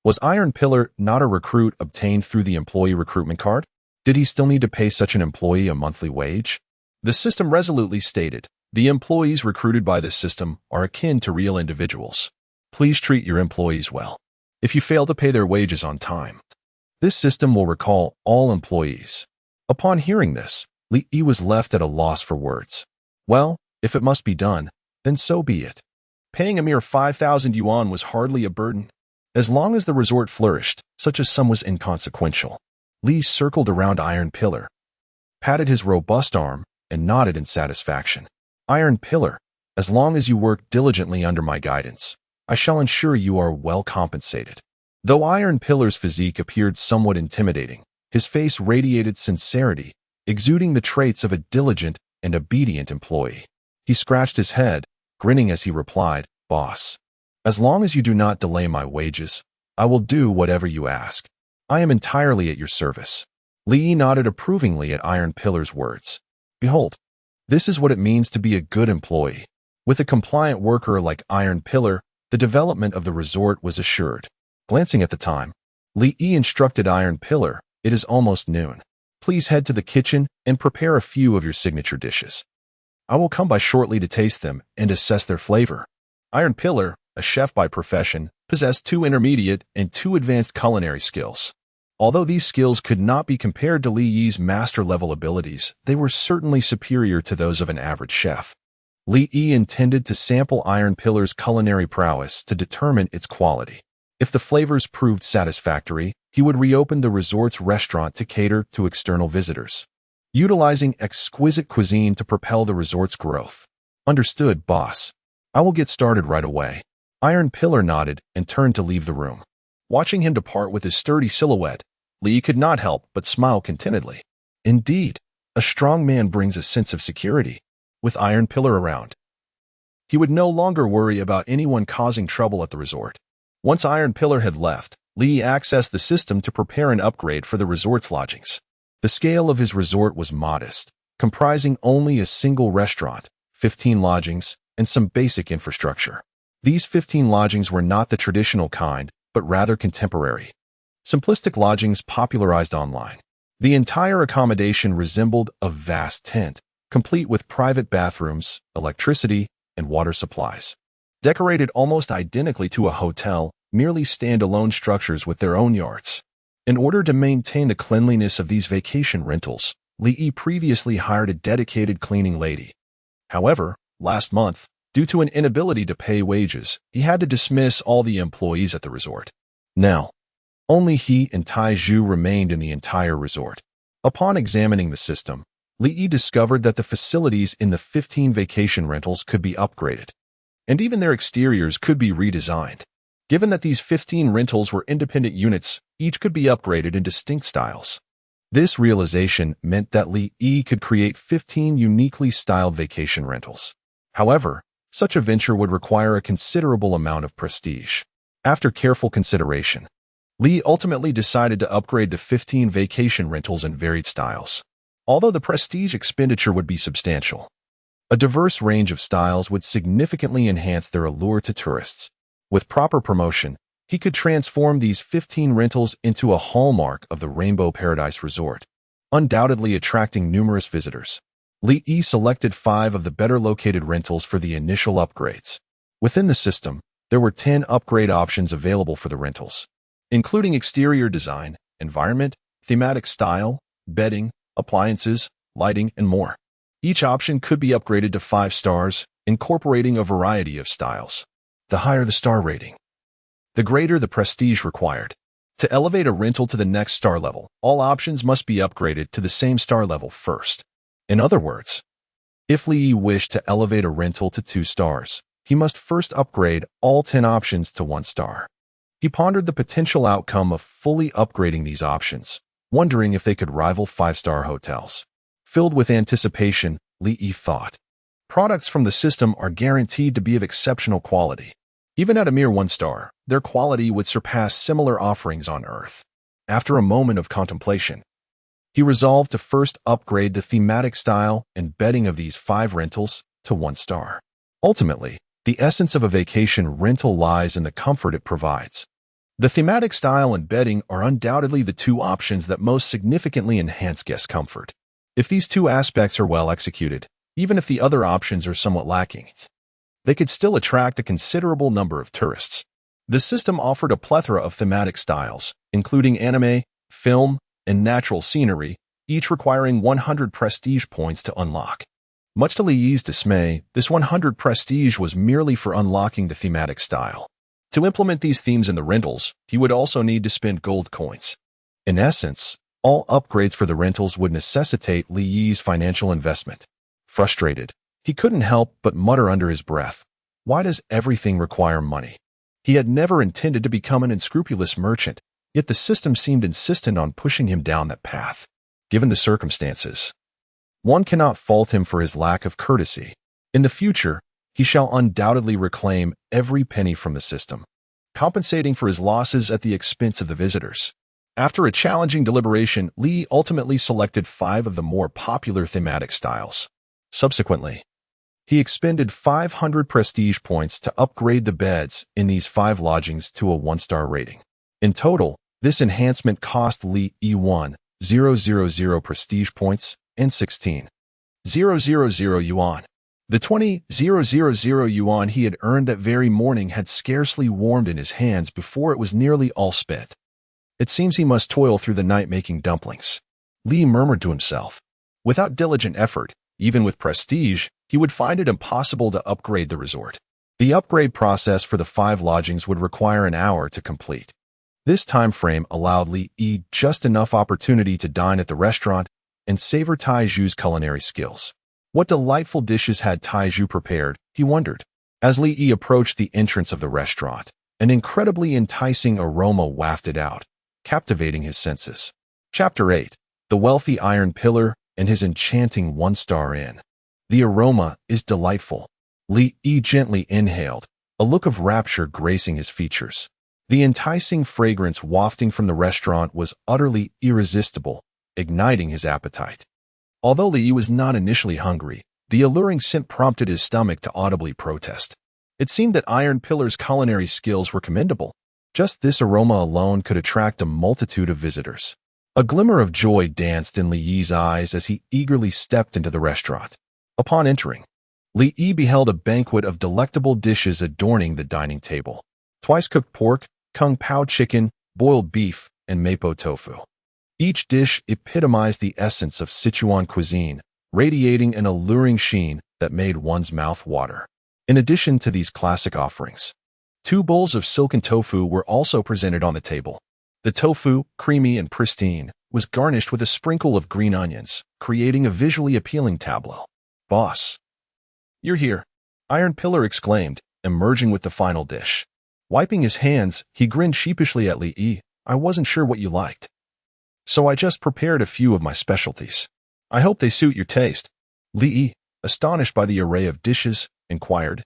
was Iron Pillar not a recruit obtained through the employee recruitment card? Did he still need to pay such an employee a monthly wage? The system resolutely stated, the employees recruited by this system are akin to real individuals. Please treat your employees well. If you fail to pay their wages on time, this system will recall all employees. Upon hearing this, Li was left at a loss for words. Well, if it must be done, then so be it. Paying a mere 5,000 yuan was hardly a burden. As long as the resort flourished, such a sum was inconsequential. Li circled around Iron Pillar, patted his robust arm, and nodded in satisfaction. Iron Pillar, as long as you work diligently under my guidance, I shall ensure you are well compensated. Though Iron Pillar's physique appeared somewhat intimidating, his face radiated sincerity, exuding the traits of a diligent and obedient employee. He scratched his head, grinning as he replied, Boss, as long as you do not delay my wages, I will do whatever you ask. I am entirely at your service. Li nodded approvingly at Iron Pillar's words. Behold, this is what it means to be a good employee. With a compliant worker like Iron Pillar, the development of the resort was assured. Glancing at the time, Li instructed Iron Pillar, it is almost noon. Please head to the kitchen and prepare a few of your signature dishes. I will come by shortly to taste them and assess their flavor. Iron Pillar, a chef by profession, possessed 2 intermediate and 2 advanced culinary skills. Although these skills could not be compared to Li's master-level abilities, they were certainly superior to those of an average chef. Li intended to sample Iron Pillar's culinary prowess to determine its quality. If the flavors proved satisfactory, he would reopen the resort's restaurant to cater to external visitors, utilizing exquisite cuisine to propel the resort's growth. Understood, boss. I will get started right away. Iron Pillar nodded and turned to leave the room. Watching him depart with his sturdy silhouette, Li could not help but smile contentedly. Indeed, a strong man brings a sense of security. With Iron Pillar around, he would no longer worry about anyone causing trouble at the resort. Once Iron Pillar had left, Li accessed the system to prepare an upgrade for the resort's lodgings. The scale of his resort was modest, comprising only a single restaurant, 15 lodgings, and some basic infrastructure. These 15 lodgings were not the traditional kind, but rather contemporary, simplistic lodgings popularized online. The entire accommodation resembled a vast tent, complete with private bathrooms, electricity, and water supplies. Decorated almost identically to a hotel, merely standalone structures with their own yards. In order to maintain the cleanliness of these vacation rentals, Lee previously hired a dedicated cleaning lady. However, last month, due to an inability to pay wages, he had to dismiss all the employees at the resort. Now, only he and Taiju remained in the entire resort. Upon examining the system, Lee discovered that the facilities in the 15 vacation rentals could be upgraded, and even their exteriors could be redesigned. Given that these 15 rentals were independent units, each could be upgraded in distinct styles. This realization meant that Lee could create 15 uniquely styled vacation rentals. However, such a venture would require a considerable amount of prestige. After careful consideration, Lee ultimately decided to upgrade the 15 vacation rentals in varied styles. Although the prestige expenditure would be substantial, a diverse range of styles would significantly enhance their allure to tourists. With proper promotion, he could transform these 15 rentals into a hallmark of the Rainbow Paradise Resort, undoubtedly attracting numerous visitors. Lee selected 5 of the better-located rentals for the initial upgrades. Within the system, there were 10 upgrade options available for the rentals, including exterior design, environment, thematic style, bedding, appliances, lighting, and more. Each option could be upgraded to 5 stars, incorporating a variety of styles. The higher the star rating, the greater the prestige required. To elevate a rental to the next star level, all options must be upgraded to the same star level first. In other words, if Lee wished to elevate a rental to 2 stars, he must first upgrade all 10 options to 1 star. He pondered the potential outcome of fully upgrading these options, wondering if they could rival 5-star hotels. Filled with anticipation, Lee thought, products from the system are guaranteed to be of exceptional quality. Even at a mere 1 star, their quality would surpass similar offerings on Earth. After a moment of contemplation, he resolved to first upgrade the thematic style and bedding of these 5 rentals to 1 star. Ultimately, the essence of a vacation rental lies in the comfort it provides. The thematic style and bedding are undoubtedly the 2 options that most significantly enhance guest comfort. If these 2 aspects are well executed, even if the other options are somewhat lacking, they could still attract a considerable number of tourists. The system offered a plethora of thematic styles, including anime, film, and natural scenery, each requiring 100 prestige points to unlock. Much to Lee's dismay, this 100 prestige was merely for unlocking the thematic style. To implement these themes in the rentals, he would also need to spend gold coins. In essence, all upgrades for the rentals would necessitate Lee's financial investment. Frustrated, he couldn't help but mutter under his breath, "Why does everything require money?" He had never intended to become an unscrupulous merchant, yet the system seemed insistent on pushing him down that path. Given the circumstances, one cannot fault him for his lack of courtesy. In the future, he shall undoubtedly reclaim every penny from the system, compensating for his losses at the expense of the visitors. After a challenging deliberation, Lee ultimately selected 5 of the more popular thematic styles. Subsequently, he expended 500 prestige points to upgrade the beds in these 5 lodgings to a 1-star rating. In total, this enhancement cost Lee 1,000 prestige points and 16,000 yuan. The 20,000 yuan he had earned that very morning had scarcely warmed in his hands before it was nearly all spent. It seems he must toil through the night making dumplings, Lee murmured to himself. Without diligent effort, even with prestige, he would find it impossible to upgrade the resort. The upgrade process for the 5 lodgings would require an hour to complete. This time frame allowed Lee just enough opportunity to dine at the restaurant and savor Taiju's culinary skills. What delightful dishes had Taiju prepared, he wondered. As Lee approached the entrance of the restaurant, an incredibly enticing aroma wafted out, captivating his senses. Chapter 8. The Wealthy Iron Pillar and His Enchanting 1-Star Inn. The aroma is delightful. Lee gently inhaled, a look of rapture gracing his features. The enticing fragrance wafting from the restaurant was utterly irresistible, igniting his appetite. Although Lee was not initially hungry, the alluring scent prompted his stomach to audibly protest. It seemed that Iron Pillar's culinary skills were commendable. Just this aroma alone could attract a multitude of visitors. A glimmer of joy danced in Li Yi's eyes as he eagerly stepped into the restaurant. Upon entering, Li Yi beheld a banquet of delectable dishes adorning the dining table. Twice-cooked pork, kung pao chicken, boiled beef, and mapo tofu. Each dish epitomized the essence of Sichuan cuisine, radiating an alluring sheen that made one's mouth water. In addition to these classic offerings, 2 bowls of silken tofu were also presented on the table. The tofu, creamy and pristine, was garnished with a sprinkle of green onions, creating a visually appealing tableau. "Boss, you're here," Iron Pillar exclaimed, emerging with the final dish. Wiping his hands, he grinned sheepishly at Li Yi. "I wasn't sure what you liked, so I just prepared a few of my specialties. I hope they suit your taste." Li Yi, astonished by the array of dishes, inquired,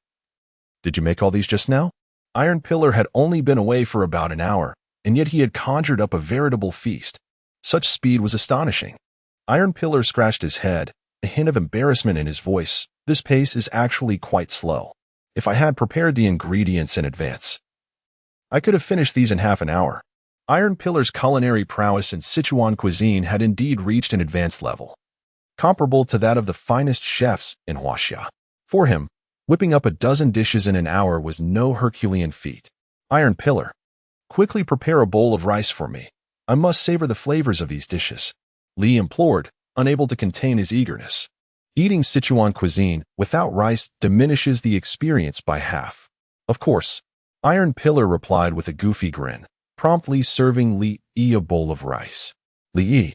"Did you make all these just now?" Iron Pillar had only been away for about an hour, and yet he had conjured up a veritable feast. Such speed was astonishing. Iron Pillar scratched his head, a hint of embarrassment in his voice. "This pace is actually quite slow. If I had prepared the ingredients in advance, I could have finished these in half an hour." Iron Pillar's culinary prowess in Sichuan cuisine had indeed reached an advanced level, comparable to that of the finest chefs in Huaxia. For him, whipping up a dozen dishes in an hour was no Herculean feat. "Iron Pillar, quickly prepare a bowl of rice for me. I must savor the flavors of these dishes," Li implored, unable to contain his eagerness. Eating Sichuan cuisine without rice diminishes the experience by half. "Of course," Iron Pillar replied with a goofy grin, promptly serving Li Yi a bowl of rice. Li Yi,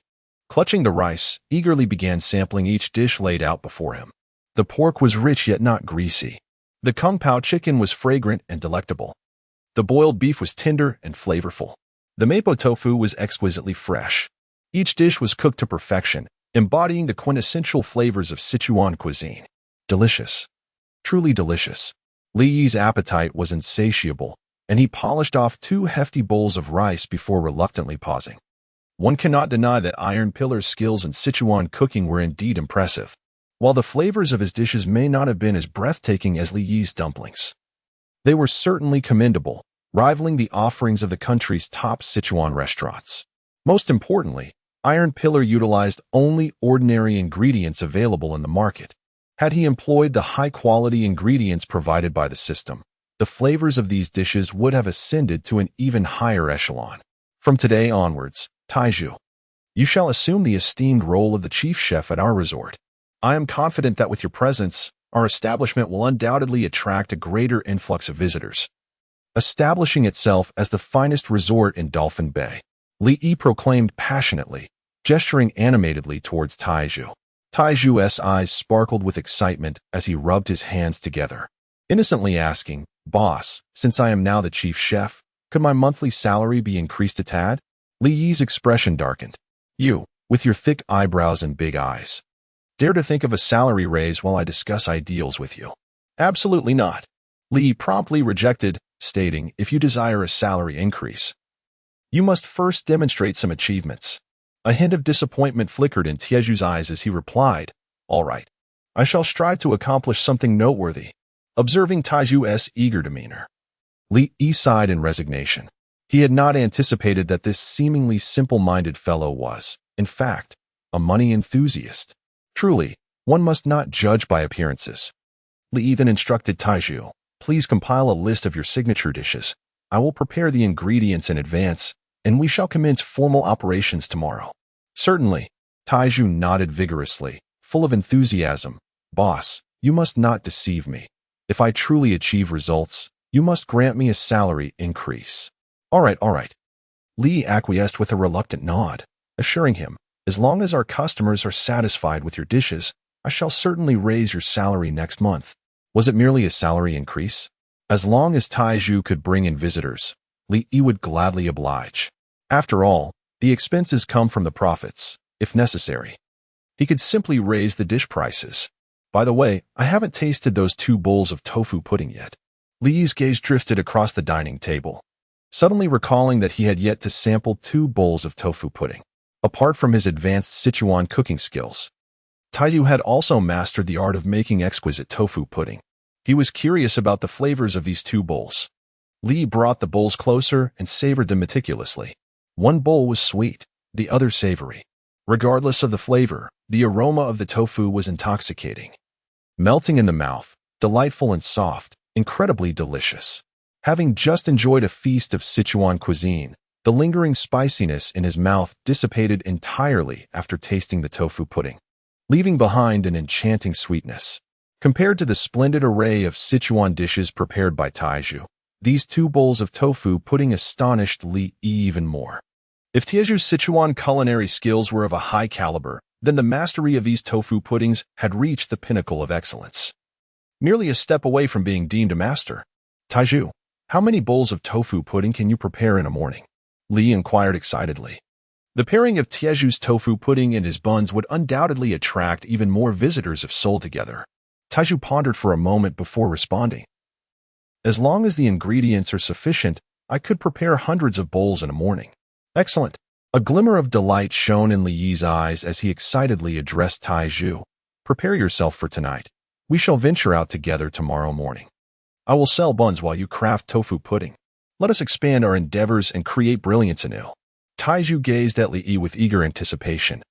clutching the rice, eagerly began sampling each dish laid out before him. The pork was rich yet not greasy. The kung pao chicken was fragrant and delectable. The boiled beef was tender and flavorful. The mapo tofu was exquisitely fresh. Each dish was cooked to perfection, embodying the quintessential flavors of Sichuan cuisine. Delicious. Truly delicious. Li Yi's appetite was insatiable, and he polished off 2 hefty bowls of rice before reluctantly pausing. One cannot deny that Iron Pillar's skills in Sichuan cooking were indeed impressive, while the flavors of his dishes may not have been as breathtaking as Li Yi's dumplings. They were certainly commendable, rivaling the offerings of the country's top Sichuan restaurants. Most importantly, Iron Pillar utilized only ordinary ingredients available in the market. Had he employed the high-quality ingredients provided by the system, the flavors of these dishes would have ascended to an even higher echelon. "From today onwards, Taiju, you shall assume the esteemed role of the chief chef at our resort. I am confident that with your presence, our establishment will undoubtedly attract a greater influx of visitors." Establishing itself as the finest resort in Dolphin Bay, Li Yi proclaimed passionately, gesturing animatedly towards Taiju. Taiju's eyes sparkled with excitement as he rubbed his hands together, innocently asking, "Boss, since I am now the chief chef, could my monthly salary be increased a tad?" Li Yi's expression darkened. "You, with your thick eyebrows and big eyes, dare to think of a salary raise while I discuss ideals with you?" "Absolutely not," Li Yi promptly rejected, stating, "If you desire a salary increase, you must first demonstrate some achievements." A hint of disappointment flickered in Tieju's eyes as he replied, "All right, I shall strive to accomplish something noteworthy." Observing Taiju's eager demeanor, Li Yi sighed in resignation. He had not anticipated that this seemingly simple-minded fellow was, in fact, a money enthusiast. Truly, one must not judge by appearances. Li Yi then instructed Taiju, "Please compile a list of your signature dishes. I will prepare the ingredients in advance, and we shall commence formal operations tomorrow." "Certainly." Taiju nodded vigorously, full of enthusiasm. "Boss, you must not deceive me. If I truly achieve results, you must grant me a salary increase." All right. Li acquiesced with a reluctant nod, assuring him, "As long as our customers are satisfied with your dishes, I shall certainly raise your salary next month." Was it merely a salary increase? As long as Taiju could bring in visitors, Li Yi would gladly oblige. After all, the expenses come from the profits, if necessary. He could simply raise the dish prices. "By the way, I haven't tasted those 2 bowls of tofu pudding yet." Li Yi's gaze drifted across the dining table, suddenly recalling that he had yet to sample 2 bowls of tofu pudding. Apart from his advanced Sichuan cooking skills, Taiju had also mastered the art of making exquisite tofu pudding. He was curious about the flavors of these 2 bowls. Li brought the bowls closer and savored them meticulously. One bowl was sweet, the other savory. Regardless of the flavor, the aroma of the tofu was intoxicating. Melting in the mouth, delightful and soft, incredibly delicious. Having just enjoyed a feast of Sichuan cuisine, the lingering spiciness in his mouth dissipated entirely after tasting the tofu pudding, leaving behind an enchanting sweetness. Compared to the splendid array of Sichuan dishes prepared by Taizhu, these 2 bowls of tofu pudding astonished Li even more. If Taizhu's Sichuan culinary skills were of a high caliber, then the mastery of these tofu puddings had reached the pinnacle of excellence. Merely a step away from being deemed a master. Taizhu, how many bowls of tofu pudding can you prepare in a morning? Li inquired excitedly. The pairing of Taizhu's tofu pudding and his buns would undoubtedly attract even more visitors if sold together. Taizhu pondered for a moment before responding. As long as the ingredients are sufficient, I could prepare hundreds of bowls in a morning. Excellent. A glimmer of delight shone in Li Yi's eyes as he excitedly addressed Taizhu. Prepare yourself for tonight. We shall venture out together tomorrow morning. I will sell buns while you craft tofu pudding. Let us expand our endeavors and create brilliance anew. Taizhu gazed at Li Yi with eager anticipation.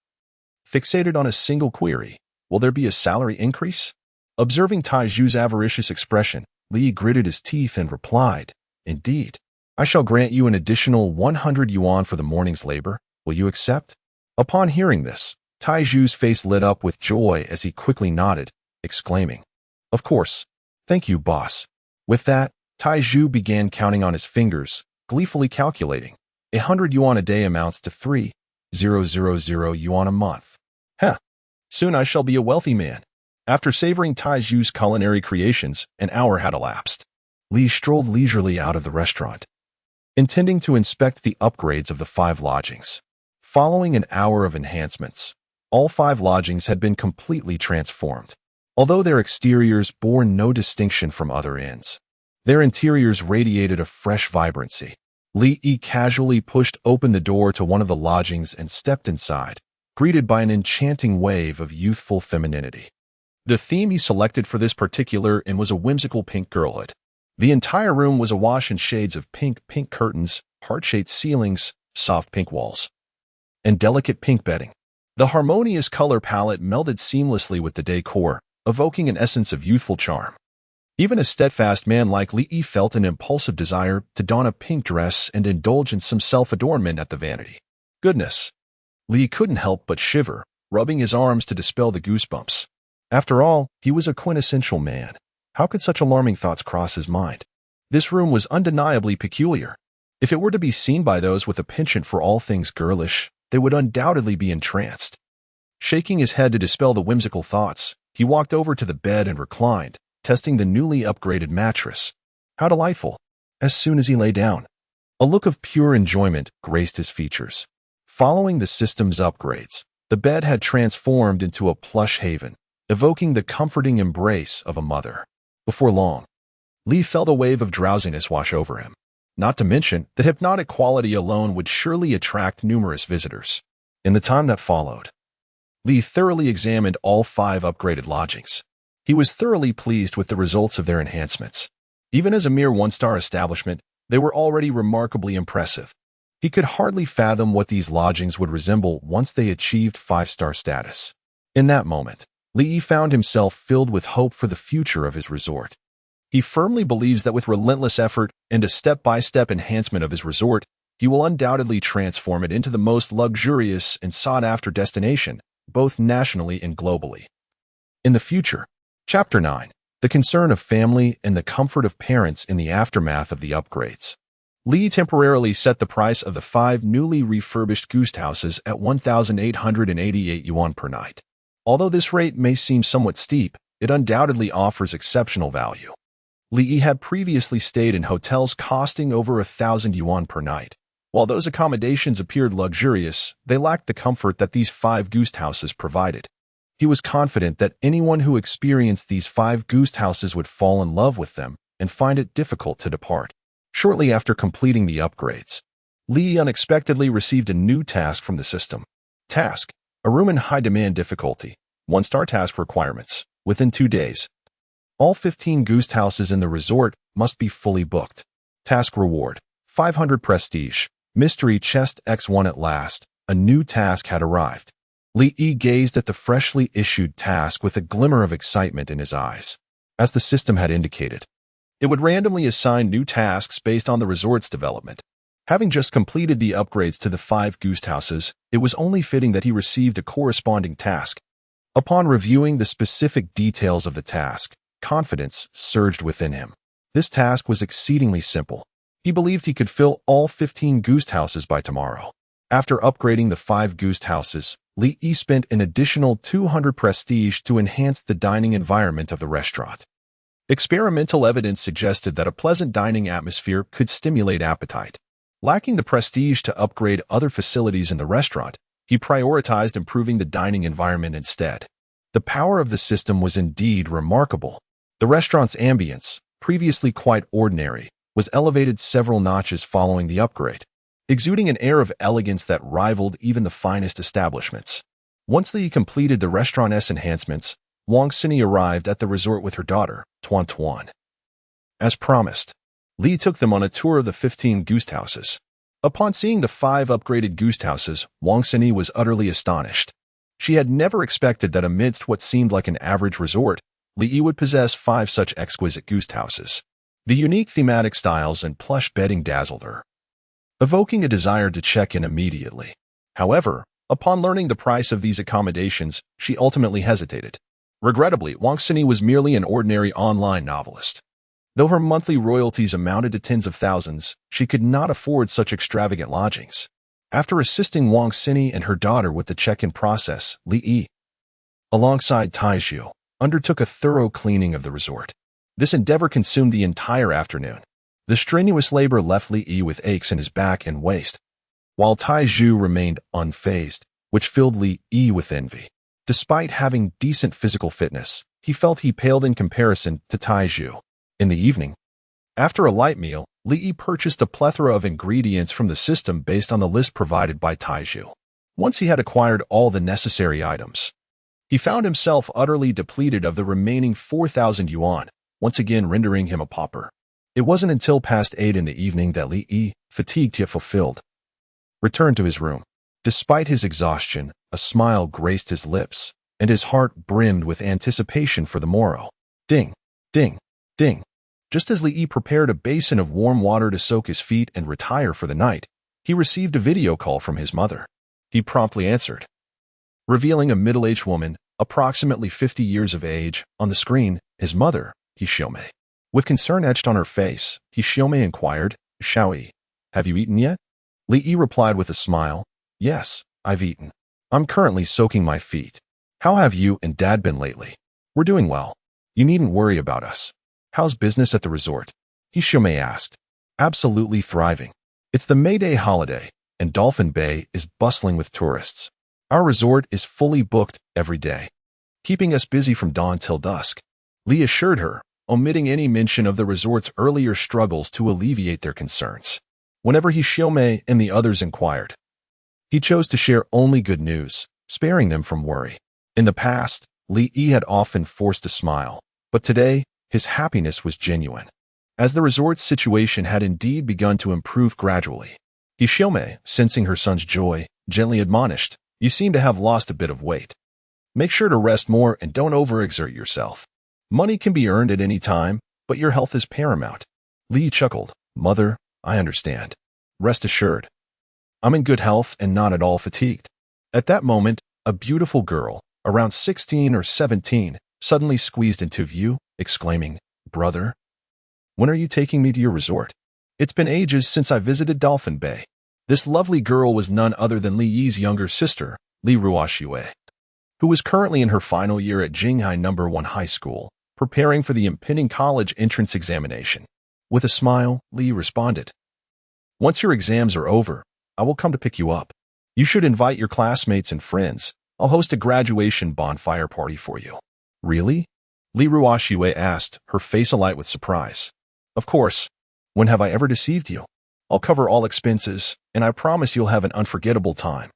Fixated on a single query, will there be a salary increase? Observing Taizhu's avaricious expression, Li Yi gritted his teeth and replied, Indeed. I shall grant you an additional 100 yuan for the morning's labor. Will you accept? Upon hearing this, Taizhu's face lit up with joy as he quickly nodded, exclaiming, Of course. Thank you, boss. With that, Taizhu began counting on his fingers, gleefully calculating. 100 yuan a day amounts to 3,000 yuan a month. Heh. Soon I shall be a wealthy man. After savoring Taizhu's culinary creations, an hour had elapsed. Li strolled leisurely out of the restaurant, intending to inspect the upgrades of the 5 lodgings. Following an hour of enhancements, all 5 lodgings had been completely transformed. Although their exteriors bore no distinction from other inns, their interiors radiated a fresh vibrancy. Li Yi casually pushed open the door to one of the lodgings and stepped inside, greeted by an enchanting wave of youthful femininity. The theme he selected for this particular inn was a whimsical pink girlhood. The entire room was awash in shades of pink curtains, heart-shaped ceilings, soft pink walls, and delicate pink bedding. The harmonious color palette melded seamlessly with the decor, evoking an essence of youthful charm. Even a steadfast man like Li Yi felt an impulsive desire to don a pink dress and indulge in some self-adornment at the vanity. Goodness! Li couldn't help but shiver, rubbing his arms to dispel the goosebumps. After all, he was a quintessential man. How could such alarming thoughts cross his mind? This room was undeniably peculiar. If it were to be seen by those with a penchant for all things girlish, they would undoubtedly be entranced. Shaking his head to dispel the whimsical thoughts, he walked over to the bed and reclined, testing the newly upgraded mattress. How delightful! As soon as he lay down, a look of pure enjoyment graced his features. Following the system's upgrades, the bed had transformed into a plush haven, evoking the comforting embrace of a mother. Before long, Li felt a wave of drowsiness wash over him. Not to mention, the hypnotic quality alone would surely attract numerous visitors. In the time that followed, Li thoroughly examined all 5 upgraded lodgings. He was thoroughly pleased with the results of their enhancements. Even as a mere 1-star establishment, they were already remarkably impressive. He could hardly fathom what these lodgings would resemble once they achieved 5-star status. In that moment, Li Yi found himself filled with hope for the future of his resort. He firmly believes that with relentless effort and a step-by-step enhancement of his resort, he will undoubtedly transform it into the most luxurious and sought-after destination, both nationally and globally. In the future, Chapter 9, the concern of family and the comfort of parents in the aftermath of the upgrades. Li temporarily set the price of the 5 newly refurbished guest houses at 1,888 yuan per night. Although this rate may seem somewhat steep, it undoubtedly offers exceptional value. Li Yi had previously stayed in hotels costing over 1,000 yuan per night. While those accommodations appeared luxurious, they lacked the comfort that these 5 guest houses provided. He was confident that anyone who experienced these 5 guest houses would fall in love with them and find it difficult to depart. Shortly after completing the upgrades, Li unexpectedly received a new task from the system. Task: a room in high-demand difficulty. 1-star task requirements. Within 2 days, all 15 guest houses in the resort must be fully booked. Task reward: 500 prestige. Mystery chest X1 at last. A new task had arrived. Li Yi gazed at the freshly issued task with a glimmer of excitement in his eyes. As the system had indicated, it would randomly assign new tasks based on the resort's development. Having just completed the upgrades to the 5 guest houses, it was only fitting that he received a corresponding task. Upon reviewing the specific details of the task, confidence surged within him. This task was exceedingly simple. He believed he could fill all 15 guest houses by tomorrow. After upgrading the 5 guest houses, Li Yi spent an additional 200 prestige to enhance the dining environment of the restaurant. Experimental evidence suggested that a pleasant dining atmosphere could stimulate appetite. Lacking the prestige to upgrade other facilities in the restaurant, he prioritized improving the dining environment instead. The power of the system was indeed remarkable. The restaurant's ambience, previously quite ordinary, was elevated several notches following the upgrade, exuding an air of elegance that rivaled even the finest establishments. Once Li completed the restaurant's enhancements, Wang Xini arrived at the resort with her daughter, Tuan Tuan. As promised, Li took them on a tour of the 15 guest houses. Upon seeing the 5 upgraded guest houses, Wang Xini was utterly astonished. She had never expected that amidst what seemed like an average resort, Li Yi would possess 5 such exquisite guest houses. The unique thematic styles and plush bedding dazzled her, evoking a desire to check in immediately. However, upon learning the price of these accommodations, she ultimately hesitated. Regrettably, Wang Xini was merely an ordinary online novelist. Though her monthly royalties amounted to tens of thousands, she could not afford such extravagant lodgings. After assisting Wang Xini and her daughter with the check-in process, Li Yi, alongside Taizhu, undertook a thorough cleaning of the resort. This endeavor consumed the entire afternoon. The strenuous labor left Li Yi with aches in his back and waist, while Taizhu remained unfazed, which filled Li Yi with envy. Despite having decent physical fitness, he felt he paled in comparison to Taizhu. In the evening, after a light meal, Li Yi purchased a plethora of ingredients from the system based on the list provided by Taizhu. Once he had acquired all the necessary items, he found himself utterly depleted of the remaining 4,000 yuan, once again rendering him a pauper. It wasn't until past 8 in the evening that Li Yi, fatigued yet fulfilled, returned to his room. Despite his exhaustion, a smile graced his lips, and his heart brimmed with anticipation for the morrow. Ding, ding, ding. Just as Li Yi prepared a basin of warm water to soak his feet and retire for the night, he received a video call from his mother. He promptly answered, revealing a middle-aged woman, approximately 50 years of age, on the screen, his mother, Xiaomei. With concern etched on her face, Xiaomei inquired, Xiaoyi, have you eaten yet? Li Yi replied with a smile, yes, I've eaten. I'm currently soaking my feet. How have you and Dad been lately? We're doing well. You needn't worry about us. How's business at the resort? Xiaomei asked. Absolutely thriving. It's the May Day holiday, and Dolphin Bay is bustling with tourists. Our resort is fully booked every day, keeping us busy from dawn till dusk. Li assured her, omitting any mention of the resort's earlier struggles to alleviate their concerns. Whenever Xiaomei and the others inquired, he chose to share only good news, sparing them from worry. In the past, Li Yi had often forced a smile, but today, his happiness was genuine, as the resort's situation had indeed begun to improve gradually. Xiaomei, sensing her son's joy, gently admonished, you seem to have lost a bit of weight. Make sure to rest more and don't overexert yourself. Money can be earned at any time, but your health is paramount. Li chuckled, Mother, I understand. Rest assured. I'm in good health and not at all fatigued. At that moment, a beautiful girl, around 16 or 17, suddenly squeezed into view, exclaiming, Brother, when are you taking me to your resort? It's been ages since I visited Dolphin Bay. This lovely girl was none other than Li Yi's younger sister, Li Ruoxue, who was currently in her final year at Jinghai No. 1 High School, preparing for the impending college entrance examination. With a smile, Li responded, Once your exams are over, I will come to pick you up. You should invite your classmates and friends. I'll host a graduation bonfire party for you. Really? Li Ruoxue asked, her face alight with surprise. Of course. When have I ever deceived you? I'll cover all expenses, and I promise you'll have an unforgettable time.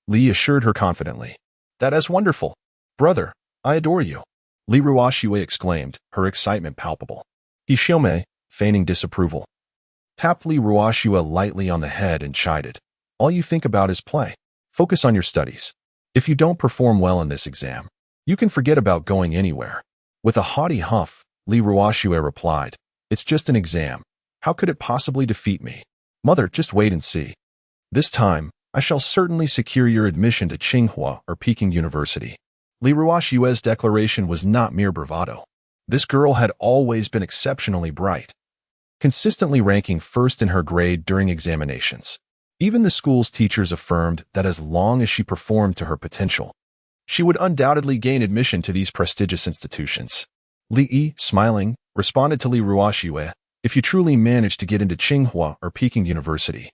Li assured her confidently. That is wonderful. Brother, I adore you. Li Ruoxue exclaimed, her excitement palpable. Xiaomei, feigning disapproval, tapped Li Ruoxue lightly on the head and chided. All you think about is play. Focus on your studies. If you don't perform well in this exam, you can forget about going anywhere." With a haughty huff, Li Ruoxue replied, "It's just an exam. How could it possibly defeat me? Mother, just wait and see. This time, I shall certainly secure your admission to Tsinghua or Peking University." Li Ruoxue's declaration was not mere bravado. This girl had always been exceptionally bright, consistently ranking first in her grade during examinations. Even the school's teachers affirmed that as long as she performed to her potential, she would undoubtedly gain admission to these prestigious institutions. Li Yi, smiling, responded to Li Ruoxue, "If you truly manage to get into Tsinghua or Peking University,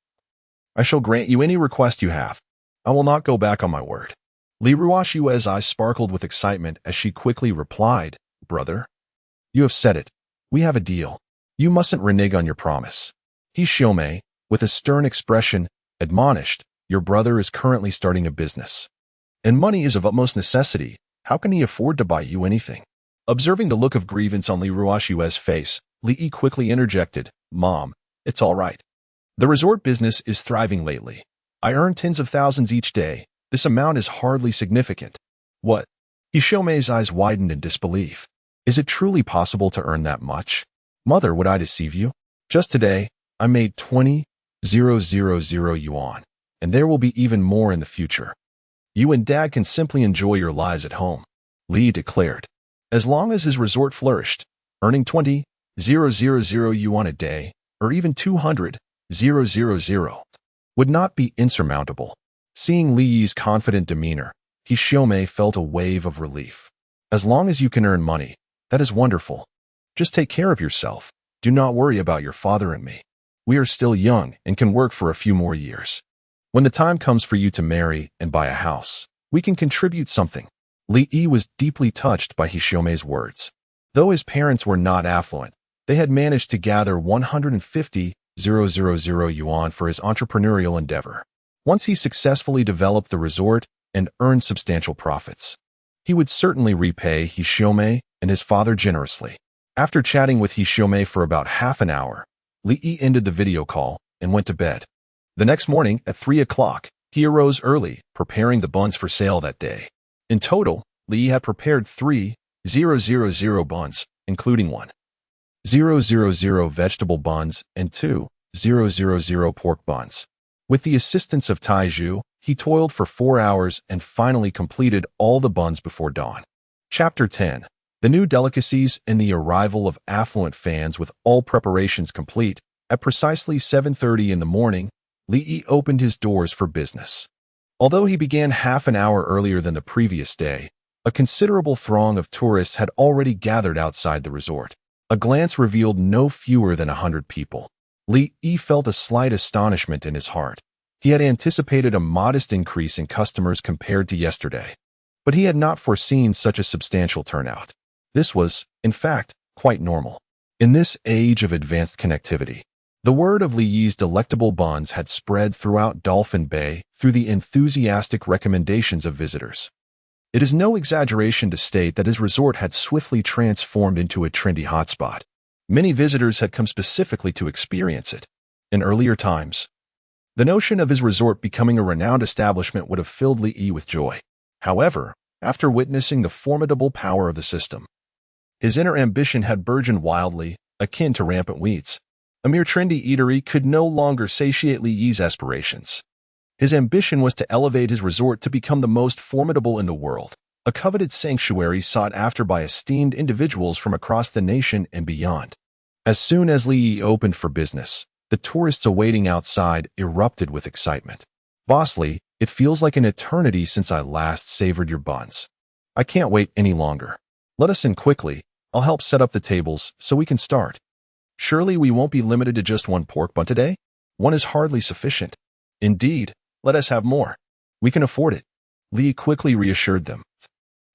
I shall grant you any request you have. I will not go back on my word." Li Ruoxue's eyes sparkled with excitement as she quickly replied, "Brother, you have said it. We have a deal. You mustn't renege on your promise." He Xiaomei, with a stern expression, admonished, "Your brother is currently starting a business, and money is of utmost necessity. How can he afford to buy you anything?" Observing the look of grievance on Li Ruoxue's face, Li Yi quickly interjected, "Mom, it's all right. The resort business is thriving lately. I earn tens of thousands each day. This amount is hardly significant." "What?" He Xiaomei's eyes widened in disbelief. "Is it truly possible to earn that much? Mother, would I deceive you? Just today, I made 20,000 yuan, and there will be even more in the future. You and Dad can simply enjoy your lives at home," Li declared. As long as his resort flourished, earning 20,000 yuan a day, or even 200,000, would not be insurmountable. Seeing Li Yi's confident demeanor, He Xiaomei felt a wave of relief. "As long as you can earn money, that is wonderful. Just take care of yourself. Do not worry about your father and me. We are still young and can work for a few more years. When the time comes for you to marry and buy a house, we can contribute something." Li Yi was deeply touched by He Xiaomei's words. Though his parents were not affluent, they had managed to gather 150,000 yuan for his entrepreneurial endeavor. Once he successfully developed the resort and earned substantial profits, he would certainly repay He Xiaomei and his father generously. After chatting with He Xiaomei for about half an hour, Li Yi ended the video call and went to bed. The next morning at 3 o'clock, he arose early, preparing the buns for sale that day. In total, Li Yi had prepared 3,000 buns, including 1,000 vegetable buns and 2,000 pork buns. With the assistance of Taizhu, he toiled for 4 hours and finally completed all the buns before dawn. Chapter 10. The new delicacies and the arrival of affluent fans. With all preparations complete, at precisely 7:30 in the morning, Li Yi opened his doors for business. Although he began half an hour earlier than the previous day, a considerable throng of tourists had already gathered outside the resort. A glance revealed no fewer than 100 people. Li Yi felt a slight astonishment in his heart. He had anticipated a modest increase in customers compared to yesterday, but he had not foreseen such a substantial turnout. This was, in fact, quite normal. In this age of advanced connectivity, the word of Li Yi's delectable buns had spread throughout Dolphin Bay through the enthusiastic recommendations of visitors. It is no exaggeration to state that his resort had swiftly transformed into a trendy hotspot. Many visitors had come specifically to experience it. In earlier times, the notion of his resort becoming a renowned establishment would have filled Li Yi with joy. However, after witnessing the formidable power of the system, his inner ambition had burgeoned wildly, akin to rampant weeds. A mere trendy eatery could no longer satiate Li Yi's aspirations. His ambition was to elevate his resort to become the most formidable in the world, a coveted sanctuary sought after by esteemed individuals from across the nation and beyond. As soon as Li Yi opened for business, the tourists awaiting outside erupted with excitement. "Boss Li, it feels like an eternity since I last savored your buns. I can't wait any longer. Let us in quickly. I'll help set up the tables so we can start. Surely we won't be limited to just one pork bun today? One is hardly sufficient. Indeed, let us have more. We can afford it." Li quickly reassured them.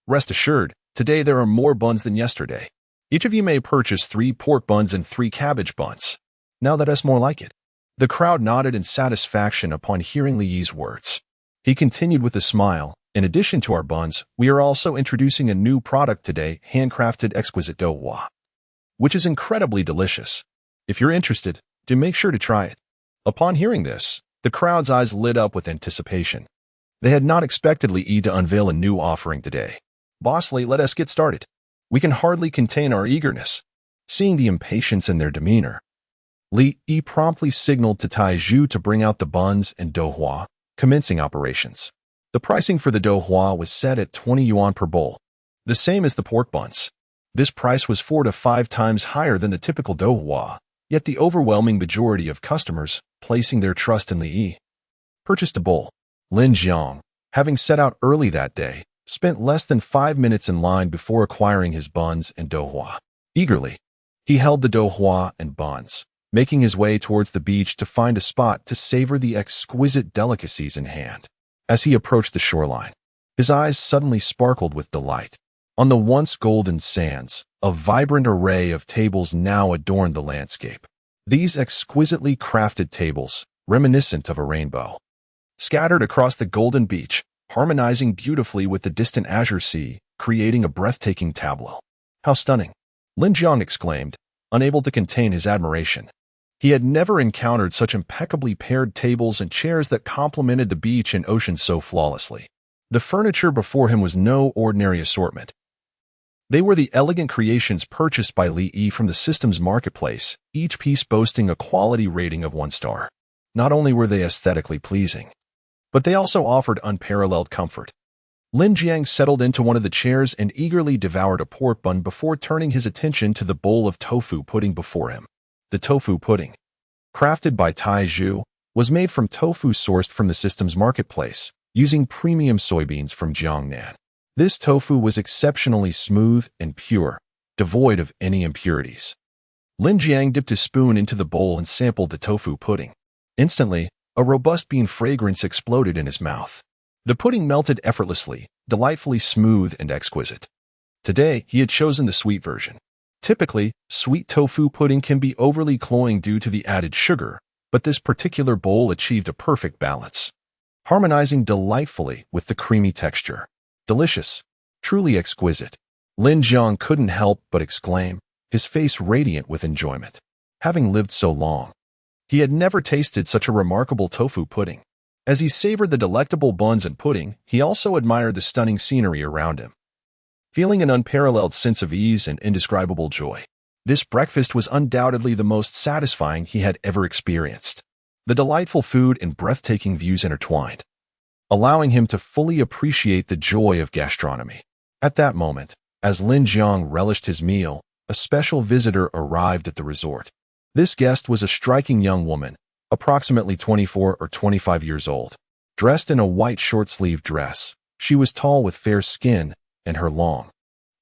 "Rest assured, today there are more buns than yesterday. Each of you may purchase 3 pork buns and 3 cabbage buns. Now that's more like it." The crowd nodded in satisfaction upon hearing Li Yi's words. He continued with a smile, "In addition to our buns, we are also introducing a new product today, handcrafted exquisite dough, which is incredibly delicious. If you're interested, do make sure to try it." Upon hearing this, the crowd's eyes lit up with anticipation. They had not expected Li Yi to unveil a new offering today. "Boss Li, let us get started. We can hardly contain our eagerness." Seeing the impatience in their demeanor, Li Yi promptly signaled to Tai Zhu to bring out the buns and douhua, commencing operations. The pricing for the douhua was set at 20 yuan per bowl, the same as the pork buns. This price was 4 to 5 times higher than the typical douhua, yet the overwhelming majority of customers, placing their trust in Li Yi, purchased a bowl. Lin Jiang, having set out early that day, spent less than 5 minutes in line before acquiring his buns and douhua. Eagerly, he held the douhua and buns, making his way towards the beach to find a spot to savor the exquisite delicacies in hand. As he approached the shoreline, his eyes suddenly sparkled with delight. On the once golden sands, a vibrant array of tables now adorned the landscape. These exquisitely crafted tables, reminiscent of a rainbow, scattered across the golden beach, harmonizing beautifully with the distant azure sea, creating a breathtaking tableau. "How stunning!" Lin Jiang exclaimed, unable to contain his admiration. He had never encountered such impeccably paired tables and chairs that complemented the beach and ocean so flawlessly. The furniture before him was no ordinary assortment. They were the elegant creations purchased by Li Yi from the systems marketplace, each piece boasting a quality rating of 1 star. Not only were they aesthetically pleasing, but they also offered unparalleled comfort. Lin Jiang settled into one of the chairs and eagerly devoured a pork bun before turning his attention to the bowl of tofu pudding before him. The tofu pudding, crafted by Tai Zhu, was made from tofu sourced from the systems marketplace, using premium soybeans from Jiangnan. This tofu was exceptionally smooth and pure, devoid of any impurities. Lin Jiang dipped his spoon into the bowl and sampled the tofu pudding. Instantly, a robust bean fragrance exploded in his mouth. The pudding melted effortlessly, delightfully smooth and exquisite. Today, he had chosen the sweet version. Typically, sweet tofu pudding can be overly cloying due to the added sugar, but this particular bowl achieved a perfect balance, harmonizing delightfully with the creamy texture. "Delicious, truly exquisite." Lin Jiang couldn't help but exclaim, his face radiant with enjoyment. Having lived so long, he had never tasted such a remarkable tofu pudding. As he savored the delectable buns and pudding, he also admired the stunning scenery around him, feeling an unparalleled sense of ease and indescribable joy. This breakfast was undoubtedly the most satisfying he had ever experienced. The delightful food and breathtaking views intertwined, allowing him to fully appreciate the joy of gastronomy. At that moment, as Lin Jiang relished his meal, a special visitor arrived at the resort. This guest was a striking young woman, approximately 24 or 25 years old. Dressed in a white short-sleeved dress, she was tall with fair skin, and her long,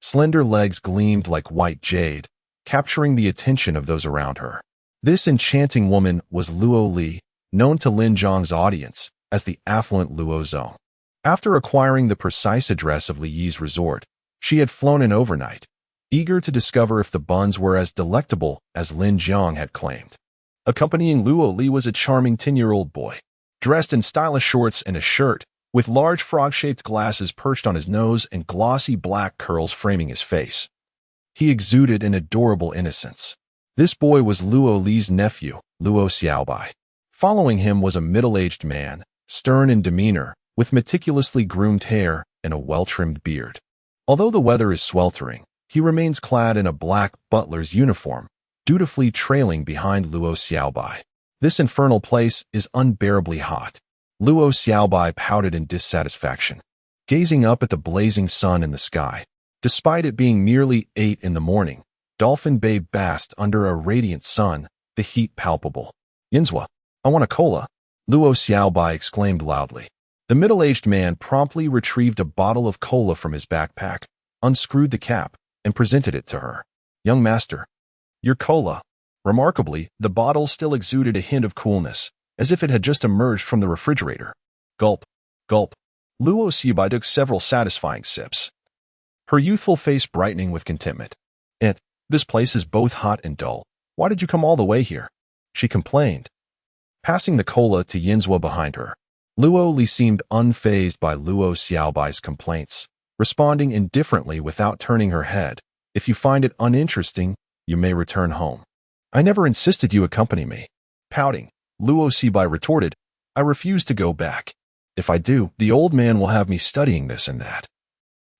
slender legs gleamed like white jade, capturing the attention of those around her. This enchanting woman was Luo Li, known to Lin Jiang's audience as the affluent Luo Zong. After acquiring the precise address of Li Yi's resort, she had flown in overnight, eager to discover if the buns were as delectable as Lin Jiang had claimed. Accompanying Luo Li was a charming 10-year-old boy, dressed in stylish shorts and a shirt, with large frog-shaped glasses perched on his nose and glossy black curls framing his face. He exuded an adorable innocence. This boy was Luo Li's nephew, Luo Xiaobai. Following him was a middle-aged man, stern in demeanor, with meticulously groomed hair and a well-trimmed beard. Although the weather is sweltering, he remains clad in a black butler's uniform, dutifully trailing behind Luo Xiaobai. This infernal place is unbearably hot. Luo Xiaobai pouted in dissatisfaction, gazing up at the blazing sun in the sky. Despite it being nearly 8 in the morning, Dolphin Bay basked under a radiant sun, the heat palpable. "Yinzua, I want a cola," Luo Xiaobai exclaimed loudly. The middle-aged man promptly retrieved a bottle of cola from his backpack, unscrewed the cap, and presented it to her. "Young master, your cola." Remarkably, the bottle still exuded a hint of coolness, as if it had just emerged from the refrigerator. Gulp, gulp. Luo Xiaobai took several satisfying sips, her youthful face brightening with contentment. This place is both hot and dull. Why did you come all the way here?" she complained, passing the cola to Yinzua behind her. Luo Li seemed unfazed by Luo Xiaobai's complaints, responding indifferently without turning her head. "If you find it uninteresting, you may return home." "I never insisted you accompany me." Pouting, Luo Xiaobai retorted, "I refuse to go back." If I do, the old man will have me studying this and that.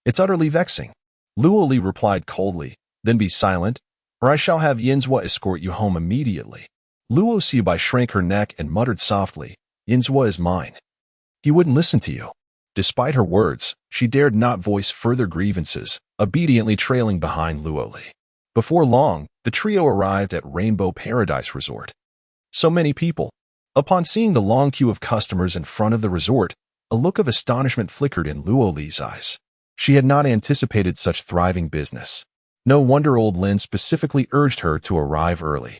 It's utterly vexing. Luo Li replied coldly. Then be silent, or I shall have Yinzhua escort you home immediately. Luo Xiaobai shrank her neck and muttered softly, Yinzhua is mine. He wouldn't listen to you. Despite her words, she dared not voice further grievances, obediently trailing behind Luo Li. Before long, the trio arrived at Rainbow Paradise Resort. So many people. Upon seeing the long queue of customers in front of the resort, a look of astonishment flickered in Luo Li's eyes. She had not anticipated such thriving business. No wonder old Lin specifically urged her to arrive early.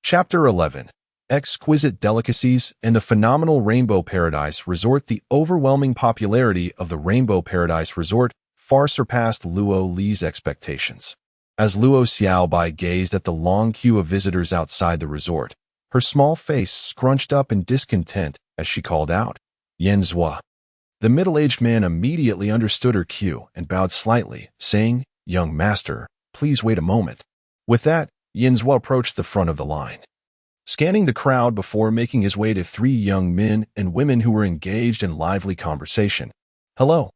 Chapter 11. Exquisite delicacies and the phenomenal Rainbow Paradise Resort. The overwhelming popularity of the Rainbow Paradise Resort far surpassed Luo Li's expectations. As Luo Xiaobai gazed at the long queue of visitors outside the resort, her small face scrunched up in discontent as she called out, Yinzhua. The middle-aged man immediately understood her cue and bowed slightly, saying, Young master, please wait a moment. With that, Yinzhua approached the front of the line. Scanning the crowd before making his way to three young men and women who were engaged in lively conversation. Hello.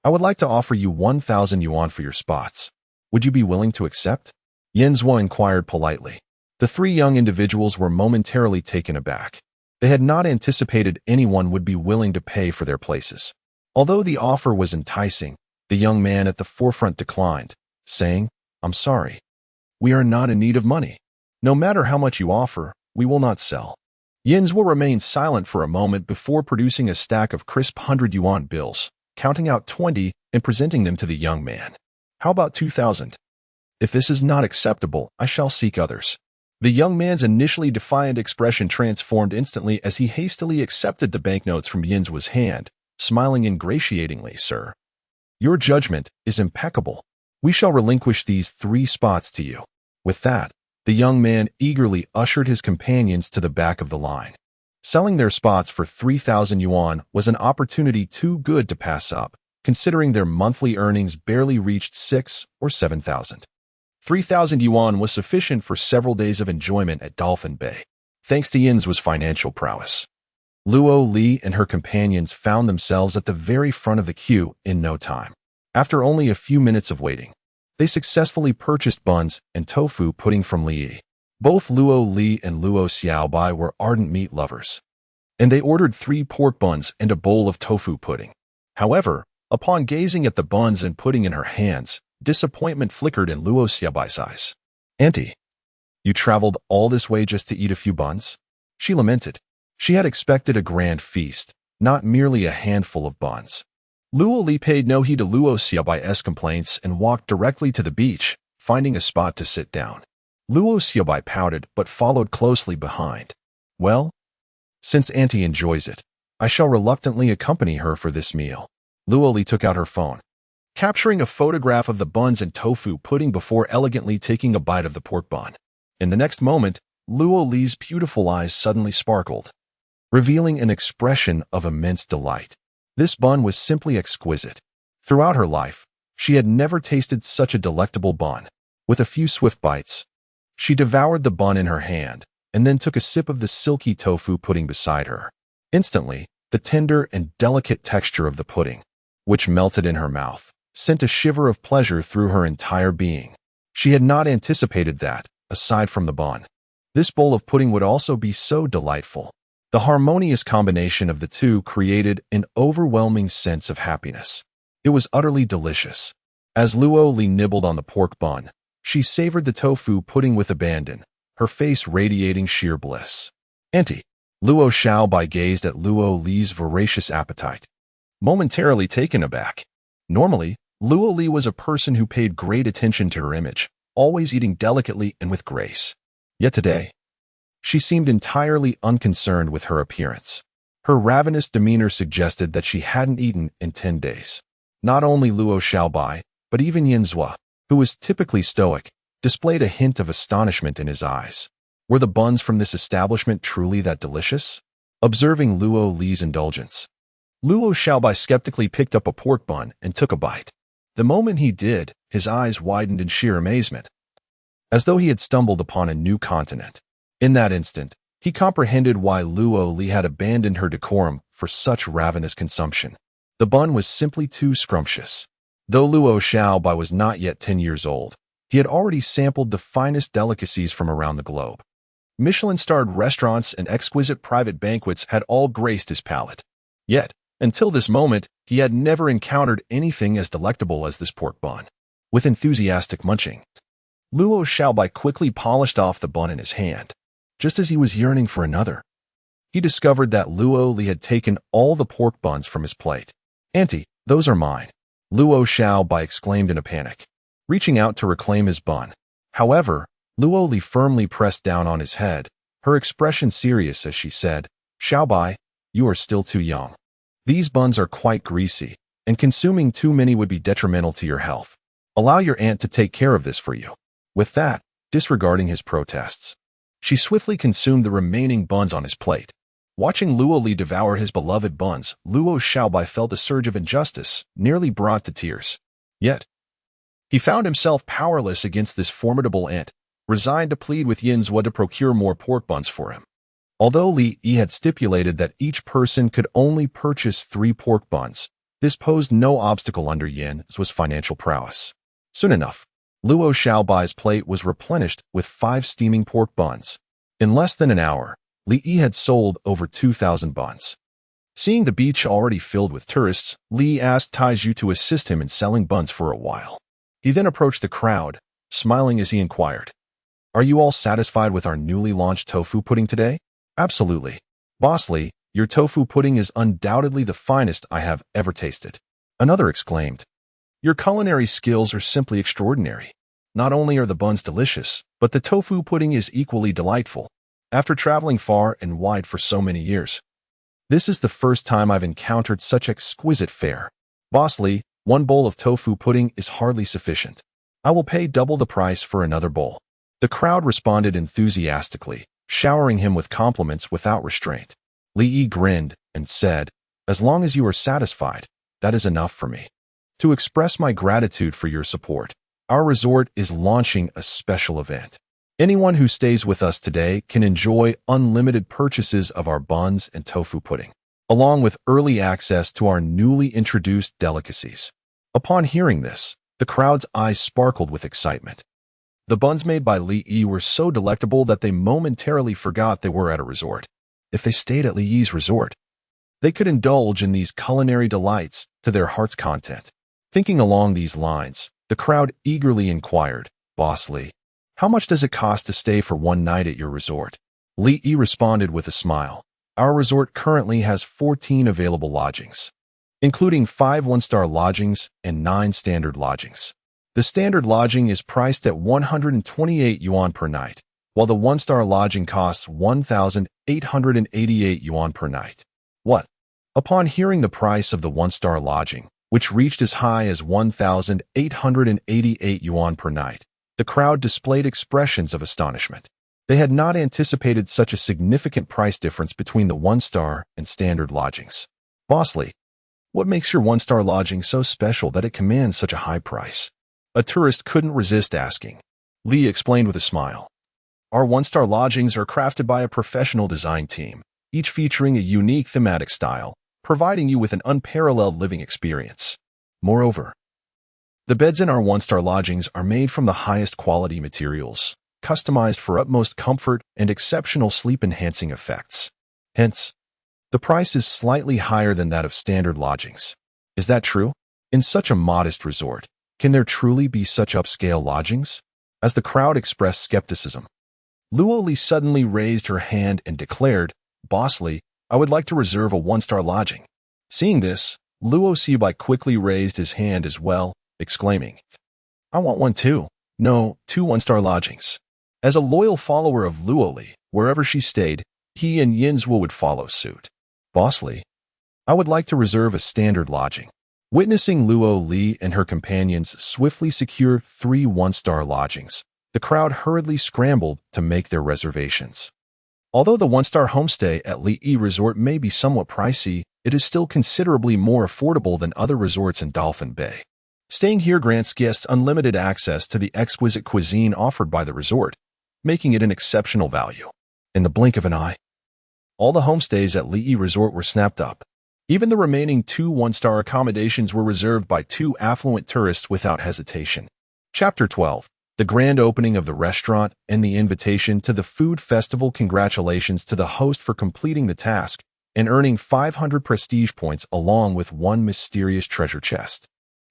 I would like to offer you 1,000 yuan for your spots. Would you be willing to accept? Yinzhua inquired politely. The three young individuals were momentarily taken aback. They had not anticipated anyone would be willing to pay for their places. Although the offer was enticing, the young man at the forefront declined, saying, I'm sorry. We are not in need of money. No matter how much you offer, we will not sell. Yinzhua remained silent for a moment before producing a stack of crisp 100 yuan bills, counting out 20 and presenting them to the young man. How about 2,000? If this is not acceptable, I shall seek others. The young man's initially defiant expression transformed instantly as he hastily accepted the banknotes from Yinzhua's hand, smiling ingratiatingly, Sir. Your judgment is impeccable. We shall relinquish these 3 spots to you. With that, the young man eagerly ushered his companions to the back of the line. Selling their spots for 3,000 yuan was an opportunity too good to pass up, considering their monthly earnings barely reached 6 or 7,000. 3,000 yuan was sufficient for several days of enjoyment at Dolphin Bay, thanks to Yinzhua's financial prowess. Luo Li and her companions found themselves at the very front of the queue in no time. After only a few minutes of waiting, they successfully purchased buns and tofu pudding from Li. Both Luo Li and Luo Xiaobai were ardent meat lovers, and they ordered 3 pork buns and a bowl of tofu pudding. However, upon gazing at the buns and pudding in her hands, disappointment flickered in Luo Xiaobai's eyes. Auntie, you traveled all this way just to eat a few buns? She lamented. She had expected a grand feast, not merely a handful of buns. Luo Li paid no heed to Luo Xiaobai's complaints and walked directly to the beach, finding a spot to sit down. Luo Xiaobai pouted but followed closely behind. Well, since Auntie enjoys it, I shall reluctantly accompany her for this meal. Luo Li took out her phone, capturing a photograph of the buns and tofu pudding before elegantly taking a bite of the pork bun. In the next moment, Luo Li's beautiful eyes suddenly sparkled, revealing an expression of immense delight. This bun was simply exquisite. Throughout her life, she had never tasted such a delectable bun. With a few swift bites, she devoured the bun in her hand and then took a sip of the silky tofu pudding beside her. Instantly, the tender and delicate texture of the pudding, which melted in her mouth, sent a shiver of pleasure through her entire being. She had not anticipated that, aside from the bun, this bowl of pudding would also be so delightful. The harmonious combination of the two created an overwhelming sense of happiness. It was utterly delicious. As Luo Li nibbled on the pork bun, she savored the tofu pudding with abandon, her face radiating sheer bliss. Auntie, Luo Xiaobai gazed at Luo Li's voracious appetite, momentarily taken aback. Normally, Luo Li was a person who paid great attention to her image, always eating delicately and with grace. Yet today, she seemed entirely unconcerned with her appearance. Her ravenous demeanor suggested that she hadn't eaten in 10 days. Not only Luo Xiaobai, but even Yinzhua, who was typically stoic, displayed a hint of astonishment in his eyes. Were the buns from this establishment truly that delicious? Observing Luo Li's indulgence, Luo Xiaobai skeptically picked up a pork bun and took a bite. The moment he did, his eyes widened in sheer amazement, as though he had stumbled upon a new continent. In that instant, he comprehended why Luo Li had abandoned her decorum for such ravenous consumption. The bun was simply too scrumptious. Though Luo Xiaobai was not yet 10 years old, he had already sampled the finest delicacies from around the globe. Michelin-starred restaurants and exquisite private banquets had all graced his palate. Yet, until this moment, he had never encountered anything as delectable as this pork bun. With enthusiastic munching, Luo Xiaobai quickly polished off the bun in his hand. Just as he was yearning for another, he discovered that Luo Li had taken all the pork buns from his plate. "Auntie, those are mine," Luo Xiaobai exclaimed in a panic, reaching out to reclaim his bun. However, Luo Li firmly pressed down on his head, her expression serious as she said, "Xiaobai, you are still too young. These buns are quite greasy, and consuming too many would be detrimental to your health. Allow your aunt to take care of this for you." With that, disregarding his protests, she swiftly consumed the remaining buns on his plate. Watching Luo Li devour his beloved buns, Luo Xiaobai felt a surge of injustice, nearly brought to tears. Yet, he found himself powerless against this formidable aunt, resigned to plead with Yinzhua to procure more pork buns for him. Although Li Yi had stipulated that each person could only purchase 3 pork buns, this posed no obstacle under Yinzhua's financial prowess. Soon enough, Luo Xiaobai's plate was replenished with 5 steaming pork buns. In less than an hour, Li Yi had sold over 2,000 buns. Seeing the beach already filled with tourists, Li asked Taizhu to assist him in selling buns for a while. He then approached the crowd, smiling as he inquired, "Are you all satisfied with our newly launched tofu pudding today?" "Absolutely. Boss Li, your tofu pudding is undoubtedly the finest I have ever tasted." Another exclaimed, "Your culinary skills are simply extraordinary. Not only are the buns delicious, but the tofu pudding is equally delightful. After traveling far and wide for so many years, this is the first time I've encountered such exquisite fare. Boss Li, 1 bowl of tofu pudding is hardly sufficient. I will pay double the price for another bowl." The crowd responded enthusiastically, showering him with compliments without restraint. Li Yi grinned and said, "As long as you are satisfied, that is enough for me. To express my gratitude for your support, our resort is launching a special event. Anyone who stays with us today can enjoy unlimited purchases of our buns and tofu pudding, along with early access to our newly introduced delicacies." Upon hearing this, the crowd's eyes sparkled with excitement. The buns made by Li Yi were so delectable that they momentarily forgot they were at a resort. If they stayed at Li Yi's resort, they could indulge in these culinary delights to their heart's content. Thinking along these lines, the crowd eagerly inquired, "Boss Li, how much does it cost to stay for 1 night at your resort?" Li Yi responded with a smile, "Our resort currently has 14 available lodgings, including 5 one-star lodgings and 9 standard lodgings. The standard lodging is priced at 128 yuan per night, while the one-star lodging costs 1,888 yuan per night." What? Upon hearing the price of the one-star lodging, which reached as high as 1,888 yuan per night, the crowd displayed expressions of astonishment. They had not anticipated such a significant price difference between the one-star and standard lodgings. "Boss Li, what makes your one-star lodging so special that it commands such a high price?" A tourist couldn't resist asking. Li explained with a smile, "Our one-star lodgings are crafted by a professional design team, each featuring a unique thematic style, providing you with an unparalleled living experience. Moreover, the beds in our one-star lodgings are made from the highest quality materials, customized for utmost comfort and exceptional sleep-enhancing effects. Hence, the price is slightly higher than that of standard lodgings. Is that true? In such a modest resort, can there truly be such upscale lodgings?" As the crowd expressed skepticism, Luo Li suddenly raised her hand and declared, "Boss Li, I would like to reserve a one-star lodging." Seeing this, Luo Xiaobai quickly raised his hand as well, exclaiming, "I want one too. No, 2 one-star lodgings." As a loyal follower of Luo Li, wherever she stayed, he and Yinzhua would follow suit. "Boss Li, I would like to reserve a standard lodging." Witnessing Luo Li and her companions swiftly secure 3 one-star lodgings, the crowd hurriedly scrambled to make their reservations. Although the one-star homestay at Li Yi Resort may be somewhat pricey, it is still considerably more affordable than other resorts in Dolphin Bay. Staying here grants guests unlimited access to the exquisite cuisine offered by the resort, making it an exceptional value. In the blink of an eye, all the homestays at Li Yi Resort were snapped up, Even the remaining two one-star accommodations were reserved by two affluent tourists without hesitation. Chapter 12. The grand opening of the restaurant and the invitation to the food festival. Congratulations to the host for completing the task and earning 500 prestige points along with one mysterious treasure chest.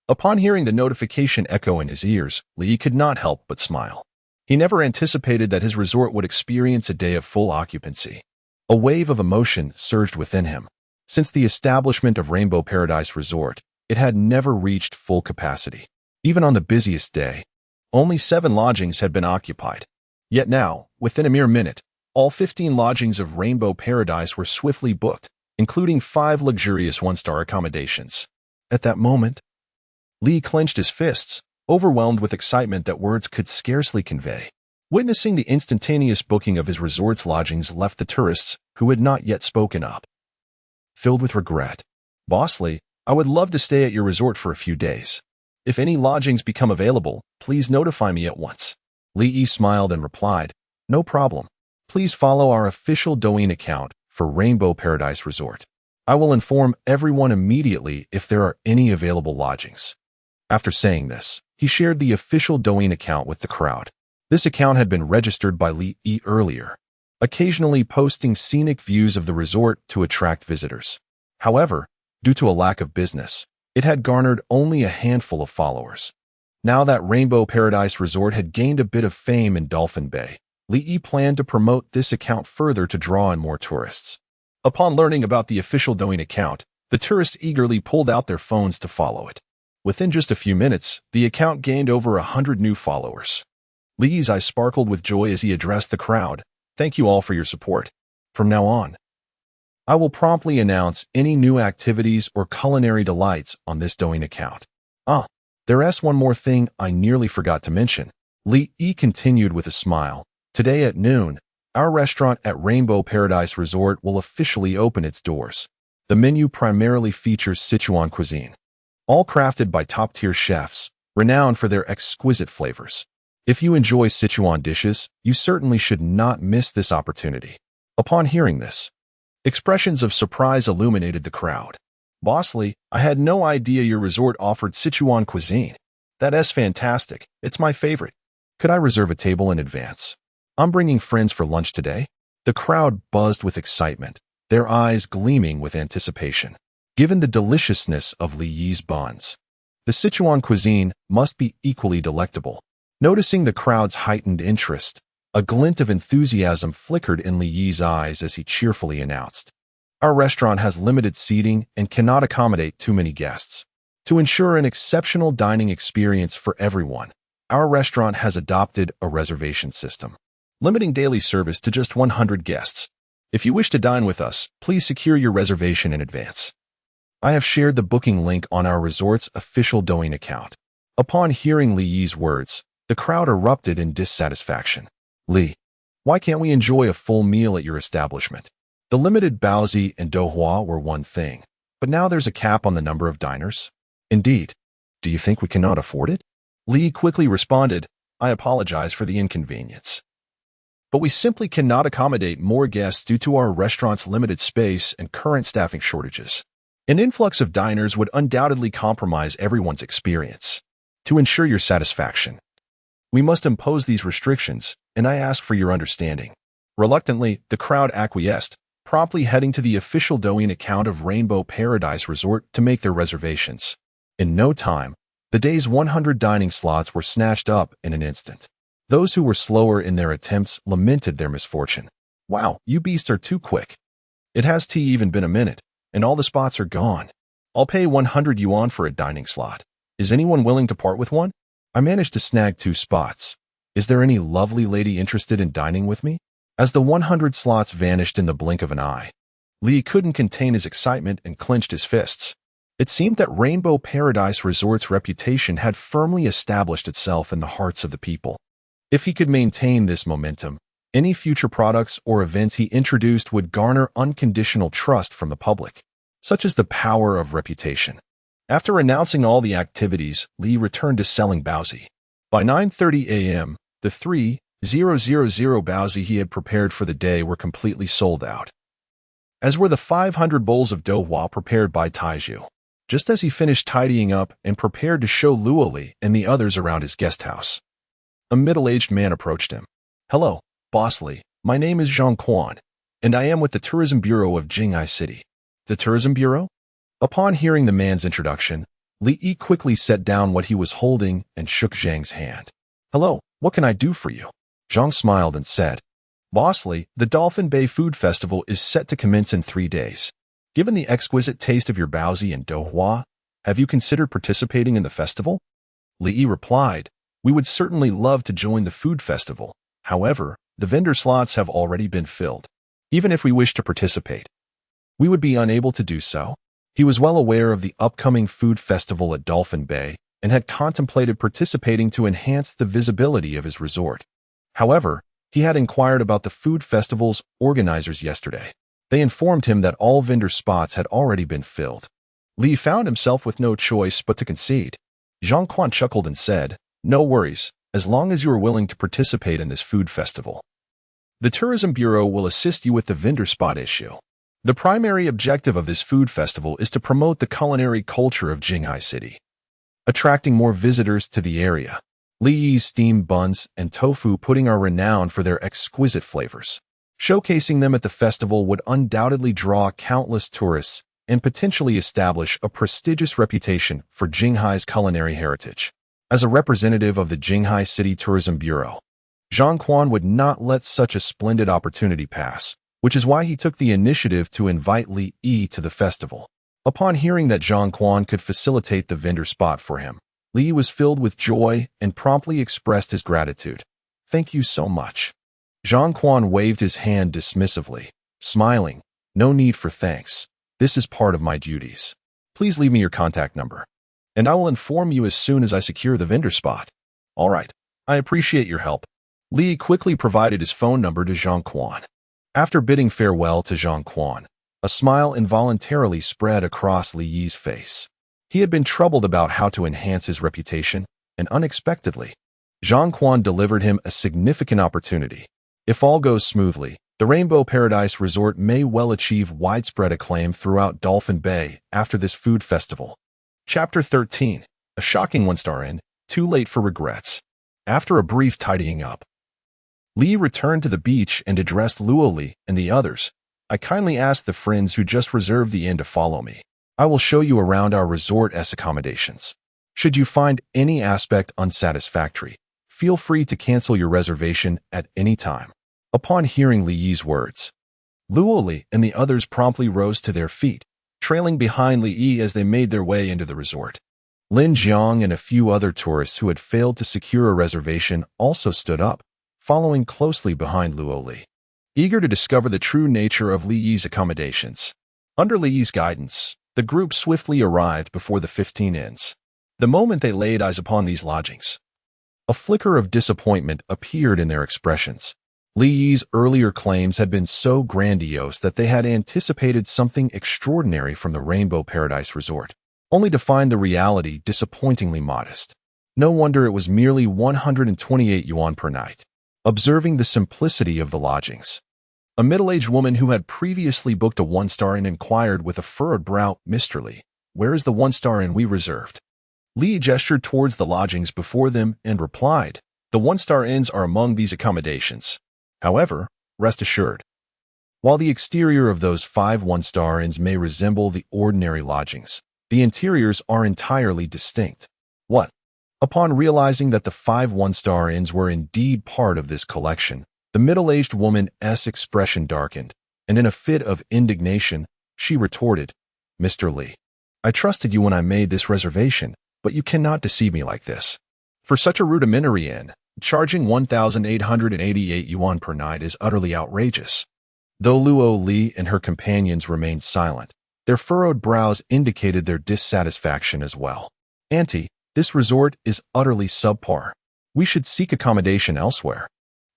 Upon hearing the notification echo in his ears, Lee could not help but smile. He never anticipated that his resort would experience a day of full occupancy. A wave of emotion surged within him. Since the establishment of Rainbow Paradise Resort, it had never reached full capacity. Even on the busiest day, only 7 lodgings had been occupied. Yet now, within a mere minute, all 15 lodgings of Rainbow Paradise were swiftly booked, including 5 luxurious one-star accommodations. At that moment, Lee clenched his fists, overwhelmed with excitement that words could scarcely convey. Witnessing the instantaneous booking of his resort's lodgings left the tourists, who had not yet spoken up, filled with regret. "Boss Lee, I would love to stay at your resort for a few days. If any lodgings become available, please notify me at once." Lee smiled and replied, "No problem. Please follow our official Douyin account for Rainbow Paradise Resort. I will inform everyone immediately if there are any available lodgings." After saying this, he shared the official Douyin account with the crowd. This account had been registered by Lee earlier, occasionally posting scenic views of the resort to attract visitors. However, due to a lack of business, it had garnered only a handful of followers. Now that Rainbow Paradise Resort had gained a bit of fame in Dolphin Bay, Lee planned to promote this account further to draw in more tourists. Upon learning about the official Douyin account, the tourists eagerly pulled out their phones to follow it. Within just a few minutes, the account gained over 100 new followers. Lee's eyes sparkled with joy as he addressed the crowd. "Thank you all for your support. From now on, I will promptly announce any new activities or culinary delights on this Douyin account. There's one more thing I nearly forgot to mention." Lee continued with a smile. "Today at noon, our restaurant at Rainbow Paradise Resort will officially open its doors. The menu primarily features Sichuan cuisine, all crafted by top-tier chefs, renowned for their exquisite flavors. If you enjoy Sichuan dishes, you certainly should not miss this opportunity." Upon hearing this, expressions of surprise illuminated the crowd. "Boss Lee, I had no idea your resort offered Sichuan cuisine. That is fantastic. It's my favorite. Could I reserve a table in advance? I'm bringing friends for lunch today." The crowd buzzed with excitement, their eyes gleaming with anticipation. Given the deliciousness of Li Yi's buns, the Sichuan cuisine must be equally delectable. Noticing the crowd's heightened interest, a glint of enthusiasm flickered in Li Yi's eyes as he cheerfully announced, "Our restaurant has limited seating and cannot accommodate too many guests. To ensure an exceptional dining experience for everyone, our restaurant has adopted a reservation system, limiting daily service to just 100 guests. If you wish to dine with us, please secure your reservation in advance." I have shared the booking link on our resort's official Douyin account. Upon hearing Li Yi's words, the crowd erupted in dissatisfaction. "Lee, why can't we enjoy a full meal at your establishment? The limited baozi and douhua were one thing, but now there's a cap on the number of diners. Indeed, do you think we cannot afford it?" Lee quickly responded, "I apologize for the inconvenience, but we simply cannot accommodate more guests due to our restaurant's limited space and current staffing shortages. An influx of diners would undoubtedly compromise everyone's experience. To ensure your satisfaction, we must impose these restrictions, and I ask for your understanding." Reluctantly, the crowd acquiesced, promptly heading to the official Douyin account of Rainbow Paradise Resort to make their reservations. In no time, the day's 100 dining slots were snatched up in an instant. Those who were slower in their attempts lamented their misfortune. "Wow, you beasts are too quick. It has even been a minute, and all the spots are gone. I'll pay 100 yuan for a dining slot. Is anyone willing to part with one? I managed to snag 2 spots. Is there any lovely lady interested in dining with me?" As the 100 slots vanished in the blink of an eye, Lee couldn't contain his excitement and clenched his fists. It seemed that Rainbow Paradise Resort's reputation had firmly established itself in the hearts of the people. If he could maintain this momentum, any future products or events he introduced would garner unconditional trust from the public. Such is the power of reputation. After announcing all the activities, Lee returned to selling baozi. By 9:30 a.m., the 3,000 baozi he had prepared for the day were completely sold out. as were the 500 bowls of doughua prepared by Taiju. Just as he finished tidying up and prepared to show Luoli and the others around his guest house, a middle-aged man approached him. "Hello, Boss Li. My name is Zhang Quan, and I am with the Tourism Bureau of Jinghai City." "The Tourism Bureau?" Upon hearing the man's introduction, Li Yi quickly set down what he was holding and shook Zhang's hand. "Hello, what can I do for you?" Zhang smiled and said, "Boss Li, the Dolphin Bay Food Festival is set to commence in 3 days. Given the exquisite taste of your baozi and doughua, have you considered participating in the festival?" Li Yi replied, "We would certainly love to join the food festival. However, the vendor slots have already been filled. Even if we wish to participate, we would be unable to do so." He was well aware of the upcoming food festival at Dolphin Bay and had contemplated participating to enhance the visibility of his resort. However, he had inquired about the food festival's organizers yesterday. They informed him that all vendor spots had already been filled. Li found himself with no choice but to concede. Zhang Quan chuckled and said, "No worries, as long as you are willing to participate in this food festival. The Tourism Bureau will assist you with the vendor spot issue." The primary objective of this food festival is to promote the culinary culture of Jinghai City, attracting more visitors to the area. Li Yi's steamed buns and tofu pudding are renowned for their exquisite flavors. Showcasing them at the festival would undoubtedly draw countless tourists and potentially establish a prestigious reputation for Jinghai's culinary heritage. As a representative of the Jinghai City Tourism Bureau, Zhang Quan would not let such a splendid opportunity pass, which is why he took the initiative to invite Li Yi to the festival. Upon hearing that Zhang Quan could facilitate the vendor spot for him, Li Yi was filled with joy and promptly expressed his gratitude. "Thank you so much." Zhang Quan waved his hand dismissively, smiling, "No need for thanks. This is part of my duties. Please leave me your contact number, and I will inform you as soon as I secure the vendor spot." "All right. I appreciate your help." Li quickly provided his phone number to Zhang Quan. After bidding farewell to Zhang Quan, a smile involuntarily spread across Li Yi's face. He had been troubled about how to enhance his reputation, and unexpectedly, Zhang Quan delivered him a significant opportunity. If all goes smoothly, the Rainbow Paradise Resort may well achieve widespread acclaim throughout Dolphin Bay after this food festival. Chapter 13. A shocking one-star inn, too late for regrets. After a brief tidying up, Li returned to the beach and addressed Luoli and the others. "I kindly ask the friends who just reserved the inn to follow me. I will show you around our resort's accommodations. Should you find any aspect unsatisfactory, feel free to cancel your reservation at any time." Upon hearing Li Yi's words, Luoli and the others promptly rose to their feet, trailing behind Li Yi as they made their way into the resort. Lin Jiang and a few other tourists who had failed to secure a reservation also stood up, following closely behind Luoli, eager to discover the true nature of Li Yi's accommodations. Under Li Yi's guidance, the group swiftly arrived before the 15 inns. The moment they laid eyes upon these lodgings, a flicker of disappointment appeared in their expressions. Li Yi's earlier claims had been so grandiose that they had anticipated something extraordinary from the Rainbow Paradise Resort, only to find the reality disappointingly modest. No wonder it was merely 128 yuan per night. Observing the simplicity of the lodgings, a middle-aged woman who had previously booked a one-star inn inquired with a furrowed brow, "Mr. Li, where is the one-star inn we reserved?" Li gestured towards the lodgings before them and replied, "The one-star inns are among these accommodations. However, rest assured, while the exterior of those 5 one-star inns may resemble the ordinary lodgings, the interiors are entirely distinct." "What?" Upon realizing that the 5 one-star inns were indeed part of this collection, the middle-aged woman's expression darkened, and in a fit of indignation, she retorted, "Mr. Li, I trusted you when I made this reservation, but you cannot deceive me like this. For such a rudimentary inn, charging 1,888 yuan per night is utterly outrageous." Though Luo Li and her companions remained silent, their furrowed brows indicated their dissatisfaction as well. "Auntie, this resort is utterly subpar. We should seek accommodation elsewhere."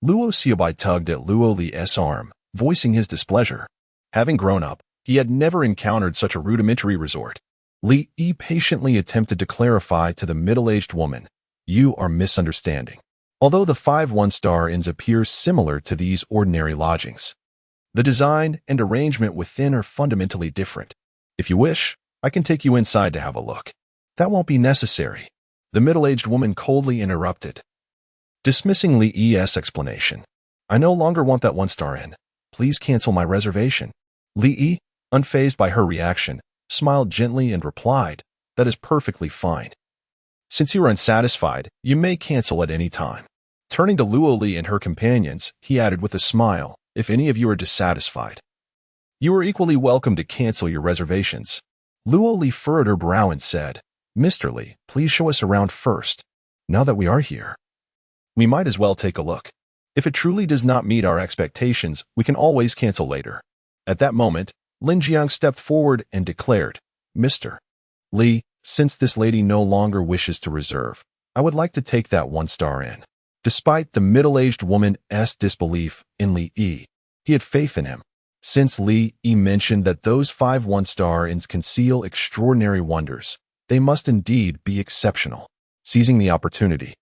Luo Xiaobai tugged at Luo Li's arm, voicing his displeasure. Having grown up, he had never encountered such a rudimentary resort. Li Yi patiently attempted to clarify to the middle-aged woman, "You are misunderstanding. Although the 5 one-star inns appear similar to these ordinary lodgings, The design and arrangement within are fundamentally different. If you wish, I can take you inside to have a look. That won't be necessary, the middle-aged woman coldly interrupted, dismissing Lee's explanation. I no longer want that one-star inn. Please cancel my reservation. Lee, unfazed by her reaction, smiled gently and replied, that is perfectly fine. Since you are unsatisfied, you may cancel at any time. Turning to Luo Li and her companions, he added with a smile, if any of you are dissatisfied, you are equally welcome to cancel your reservations. Luo Li furrowed her brow and said, Mr. Li, please show us around first. Now that we are here, we might as well take a look. If it truly does not meet our expectations, we can always cancel later. At that moment, Lin Jiang stepped forward and declared, Mr. Li, since this lady no longer wishes to reserve, I would like to take that one-star inn. Despite the middle-aged woman's disbelief in Li, he had faith in him. Since Li mentioned that those 5 one-star inns conceal extraordinary wonders, they must indeed be exceptional. Seizing the opportunity,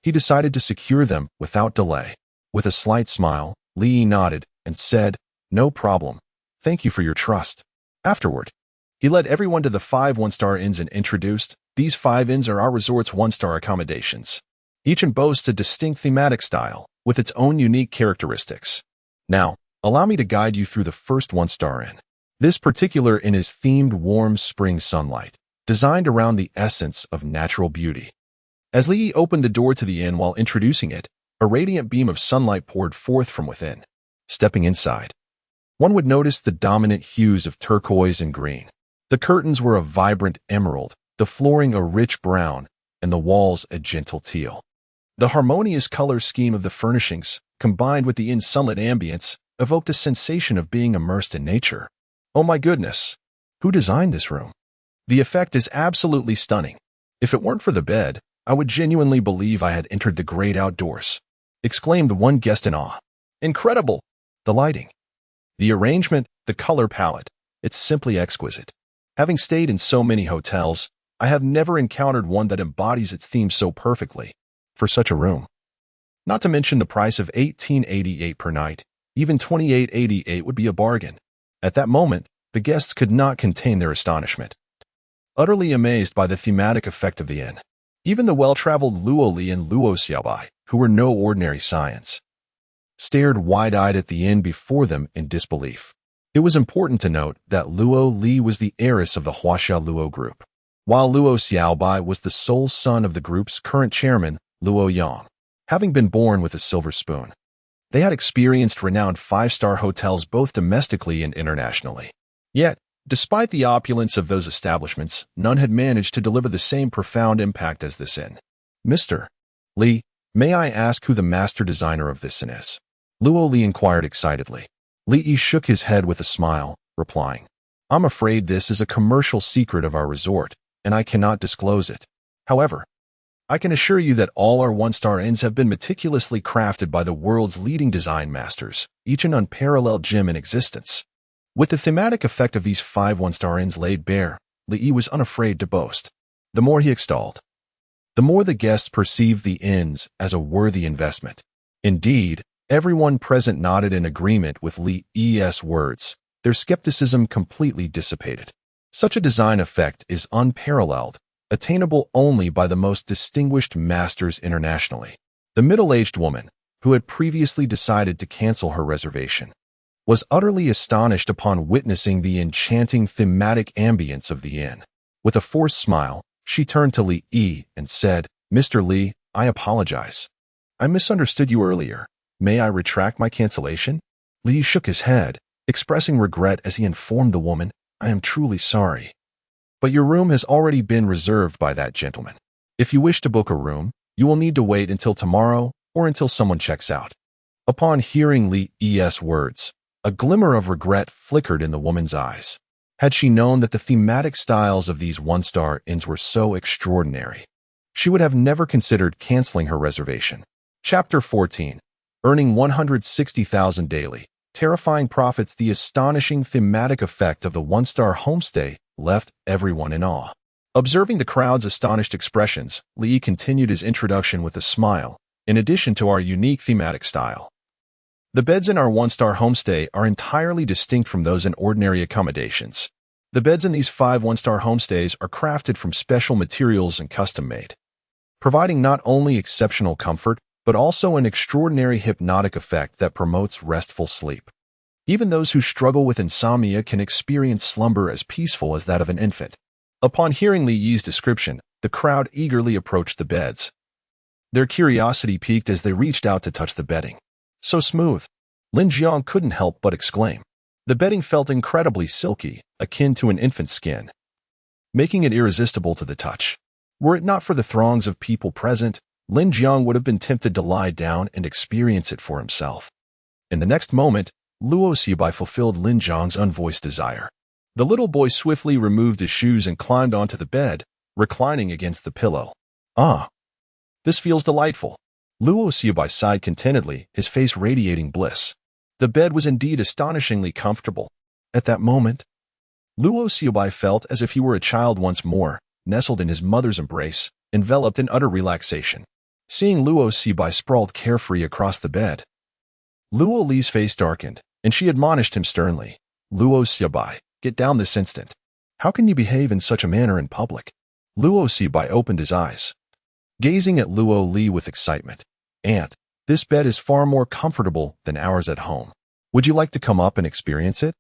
he decided to secure them without delay. With a slight smile, Li nodded and said, No problem. Thank you for your trust. Afterward, he led everyone to the 5 one-star inns and introduced, these 5 inns are our resort's one-star accommodations. Each inn boasts a distinct thematic style, with its own unique characteristics. Now, allow me to guide you through the first one-star inn. This particular inn is themed warm spring sunlight, designed around the essence of natural beauty. As Li opened the door to the inn while introducing it, a radiant beam of sunlight poured forth from within. Stepping inside, one would notice the dominant hues of turquoise and green. The curtains were a vibrant emerald, the flooring a rich brown, and the walls a gentle teal. The harmonious color scheme of the furnishings, combined with the inn's sunlit ambience, evoked a sensation of being immersed in nature. Oh my goodness! Who designed this room? The effect is absolutely stunning. If it weren't for the bed, I would genuinely believe I had entered the great outdoors, exclaimed one guest in awe. Incredible! The lighting, the arrangement, the color palette, it's simply exquisite. Having stayed in so many hotels, I have never encountered one that embodies its theme so perfectly. For such a room, not to mention the price of $18.88 per night, even $28.88 would be a bargain. At that moment, the guests could not contain their astonishment, utterly amazed by the thematic effect of the inn. Even the well-traveled Luo Li and Luo Xiaobai, who were no ordinary science, stared wide-eyed at the inn before them in disbelief. It was important to note that Luo Li was the heiress of the Huaxia Luo group, while Luo Xiaobai was the sole son of the group's current chairman, Luo Yang. Having been born with a silver spoon, they had experienced renowned 5-star hotels both domestically and internationally. Yet, despite the opulence of those establishments, none had managed to deliver the same profound impact as this inn. Mr. Li, may I ask who the master designer of this inn is? Luo Li inquired excitedly. Li shook his head with a smile, replying, I'm afraid this is a commercial secret of our resort, and I cannot disclose it. However, I can assure you that all our one-star inns have been meticulously crafted by the world's leading design masters, each an unparalleled gem in existence. With the thematic effect of these 5 one-star inns laid bare, Li was unafraid to boast. The more he extolled, the more the guests perceived the inns as a worthy investment. Indeed, everyone present nodded in agreement with Li's words. Their skepticism completely dissipated. Such a design effect is unparalleled, attainable only by the most distinguished masters internationally. The middle-aged woman, who had previously decided to cancel her reservation, was utterly astonished upon witnessing the enchanting thematic ambience of the inn. With a forced smile, she turned to Li and said, Mr. Li, I apologize. I misunderstood you earlier. May I retract my cancellation? Li shook his head, expressing regret as he informed the woman, I am truly sorry, but your room has already been reserved by that gentleman. If you wish to book a room, you will need to wait until tomorrow or until someone checks out. Upon hearing Li's words, a glimmer of regret flickered in the woman's eyes. Had she known that the thematic styles of these one-star inns were so extraordinary, she would have never considered canceling her reservation. Chapter 14. Earning 160,000 daily. Terrifying profits. The astonishing thematic effect of the one-star homestay left everyone in awe. Observing the crowd's astonished expressions, Li continued his introduction with a smile. In addition to our unique thematic style, The beds in our one-star homestay are entirely distinct from those in ordinary accommodations. The beds in these 5 one-star homestays are crafted from special materials and custom-made, providing not only exceptional comfort, but also an extraordinary hypnotic effect that promotes restful sleep. Even those who struggle with insomnia can experience slumber as peaceful as that of an infant. Upon hearing Li Yi's description, the crowd eagerly approached the beds. Their curiosity piqued as they reached out to touch the bedding. So smooth. Lin Jiang couldn't help but exclaim. The bedding felt incredibly silky, akin to an infant's skin, making it irresistible to the touch. Were it not for the throngs of people present, Lin Jiang would have been tempted to lie down and experience it for himself. In the next moment, Luo Xiaobai fulfilled Lin Jiang's unvoiced desire. The little boy swiftly removed his shoes and climbed onto the bed, reclining against the pillow. Ah, this feels delightful. Luo Xiaobai sighed contentedly, his face radiating bliss. The bed was indeed astonishingly comfortable. At that moment, Luo Xiaobai felt as if he were a child once more, nestled in his mother's embrace, enveloped in utter relaxation. Seeing Luo Xiaobai sprawled carefree across the bed, Luo Li's face darkened, and she admonished him sternly. Luo Xiaobai, get down this instant. How can you behave in such a manner in public? Luo Xiaobai opened his eyes, gazing at Luo Li with excitement. Aunt, this bed is far more comfortable than ours at home. Would you like to come up and experience it?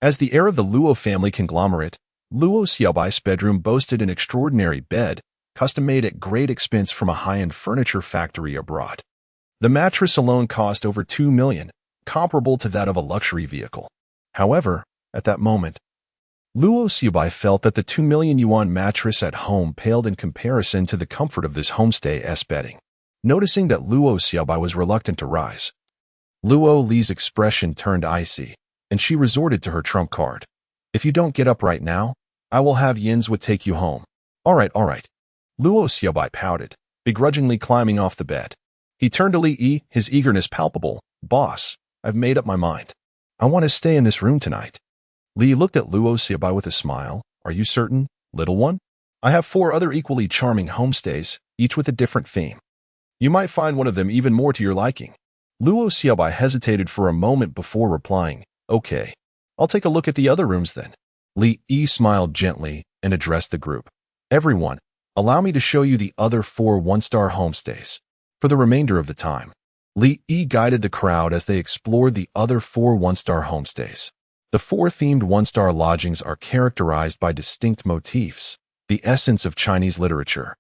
As the heir of the Luo family conglomerate, Luo Xiaobai's bedroom boasted an extraordinary bed, custom-made at great expense from a high-end furniture factory abroad. The mattress alone cost over 2 million, comparable to that of a luxury vehicle. However, at that moment, Luo Xiaobai felt that the 2 million yuan mattress at home paled in comparison to the comfort of this homestay's bedding. Noticing that Luo Xiaobai was reluctant to rise, Luo Li's expression turned icy, and she resorted to her trump card. If you don't get up right now, I will have Yin's would take you home. All right. Luo Xiaobai pouted, begrudgingly climbing off the bed. He turned to Li Yi, his eagerness palpable. Boss, I've made up my mind. I want to stay in this room tonight. Li looked at Luo Xiaobai with a smile. Are you certain, little one? I have 4 other equally charming homestays, each with a different theme. You might find one of them even more to your liking. Luo Xiaobai hesitated for a moment before replying, Okay, I'll take a look at the other rooms then. Li Yi smiled gently and addressed the group. Everyone, allow me to show you the other 4 one-star homestays. For the remainder of the time, Li Yi guided the crowd as they explored the other 4 one-star homestays. The 4 themed one-star lodgings are characterized by distinct motifs, the essence of Chinese literature.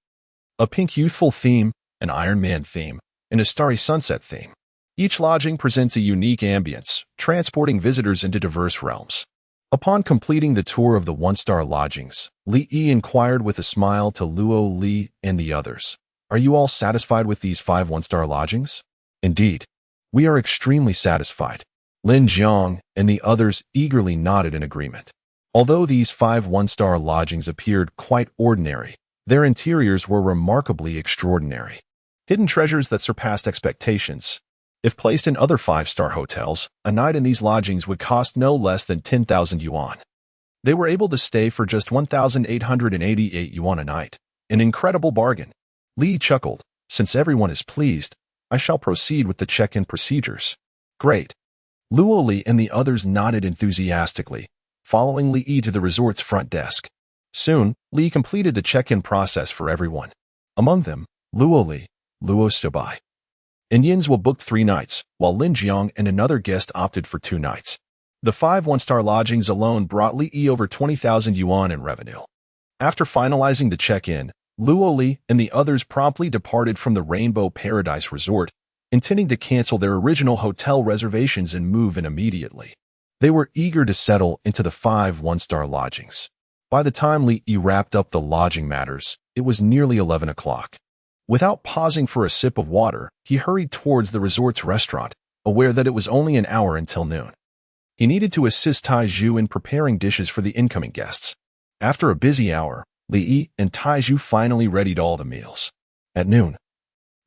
A pink youthful theme, an Iron Man theme, and a starry sunset theme. Each lodging presents a unique ambience, transporting visitors into diverse realms. Upon completing the tour of the one-star lodgings, Li Yi inquired with a smile to Luo Li and the others. Are you all satisfied with these 5 one-star lodgings? Indeed, we are extremely satisfied. Lin Jiang and the others eagerly nodded in agreement. Although these 5 one-star lodgings appeared quite ordinary, their interiors were remarkably extraordinary. Hidden treasures that surpassed expectations. If placed in other 5-star hotels, a night in these lodgings would cost no less than 10,000 yuan. They were able to stay for just 1,888 yuan a night. An incredible bargain. Li chuckled. Since everyone is pleased, I shall proceed with the check-in procedures. Great. Luo Li and the others nodded enthusiastically, following Li Yi to the resort's front desk. Soon, Li completed the check-in process for everyone. Among them, Luo Li, Luo Xiaobai, and Yin's will booked 3 nights, while Lin Jiang and another guest opted for 2 nights. The 5 one-star lodgings alone brought Li Yi over 20,000 yuan in revenue. After finalizing the check-in, Luo Li and the others promptly departed from the Rainbow Paradise Resort, intending to cancel their original hotel reservations and move in immediately. They were eager to settle into the 5 one-star lodgings. By the time Li Yi wrapped up the lodging matters, it was nearly 11 o'clock. Without pausing for a sip of water, he hurried towards the resort's restaurant, aware that it was only an hour until noon. He needed to assist Taizhu in preparing dishes for the incoming guests. After a busy hour, Li Yi and Taizhu finally readied all the meals. At noon,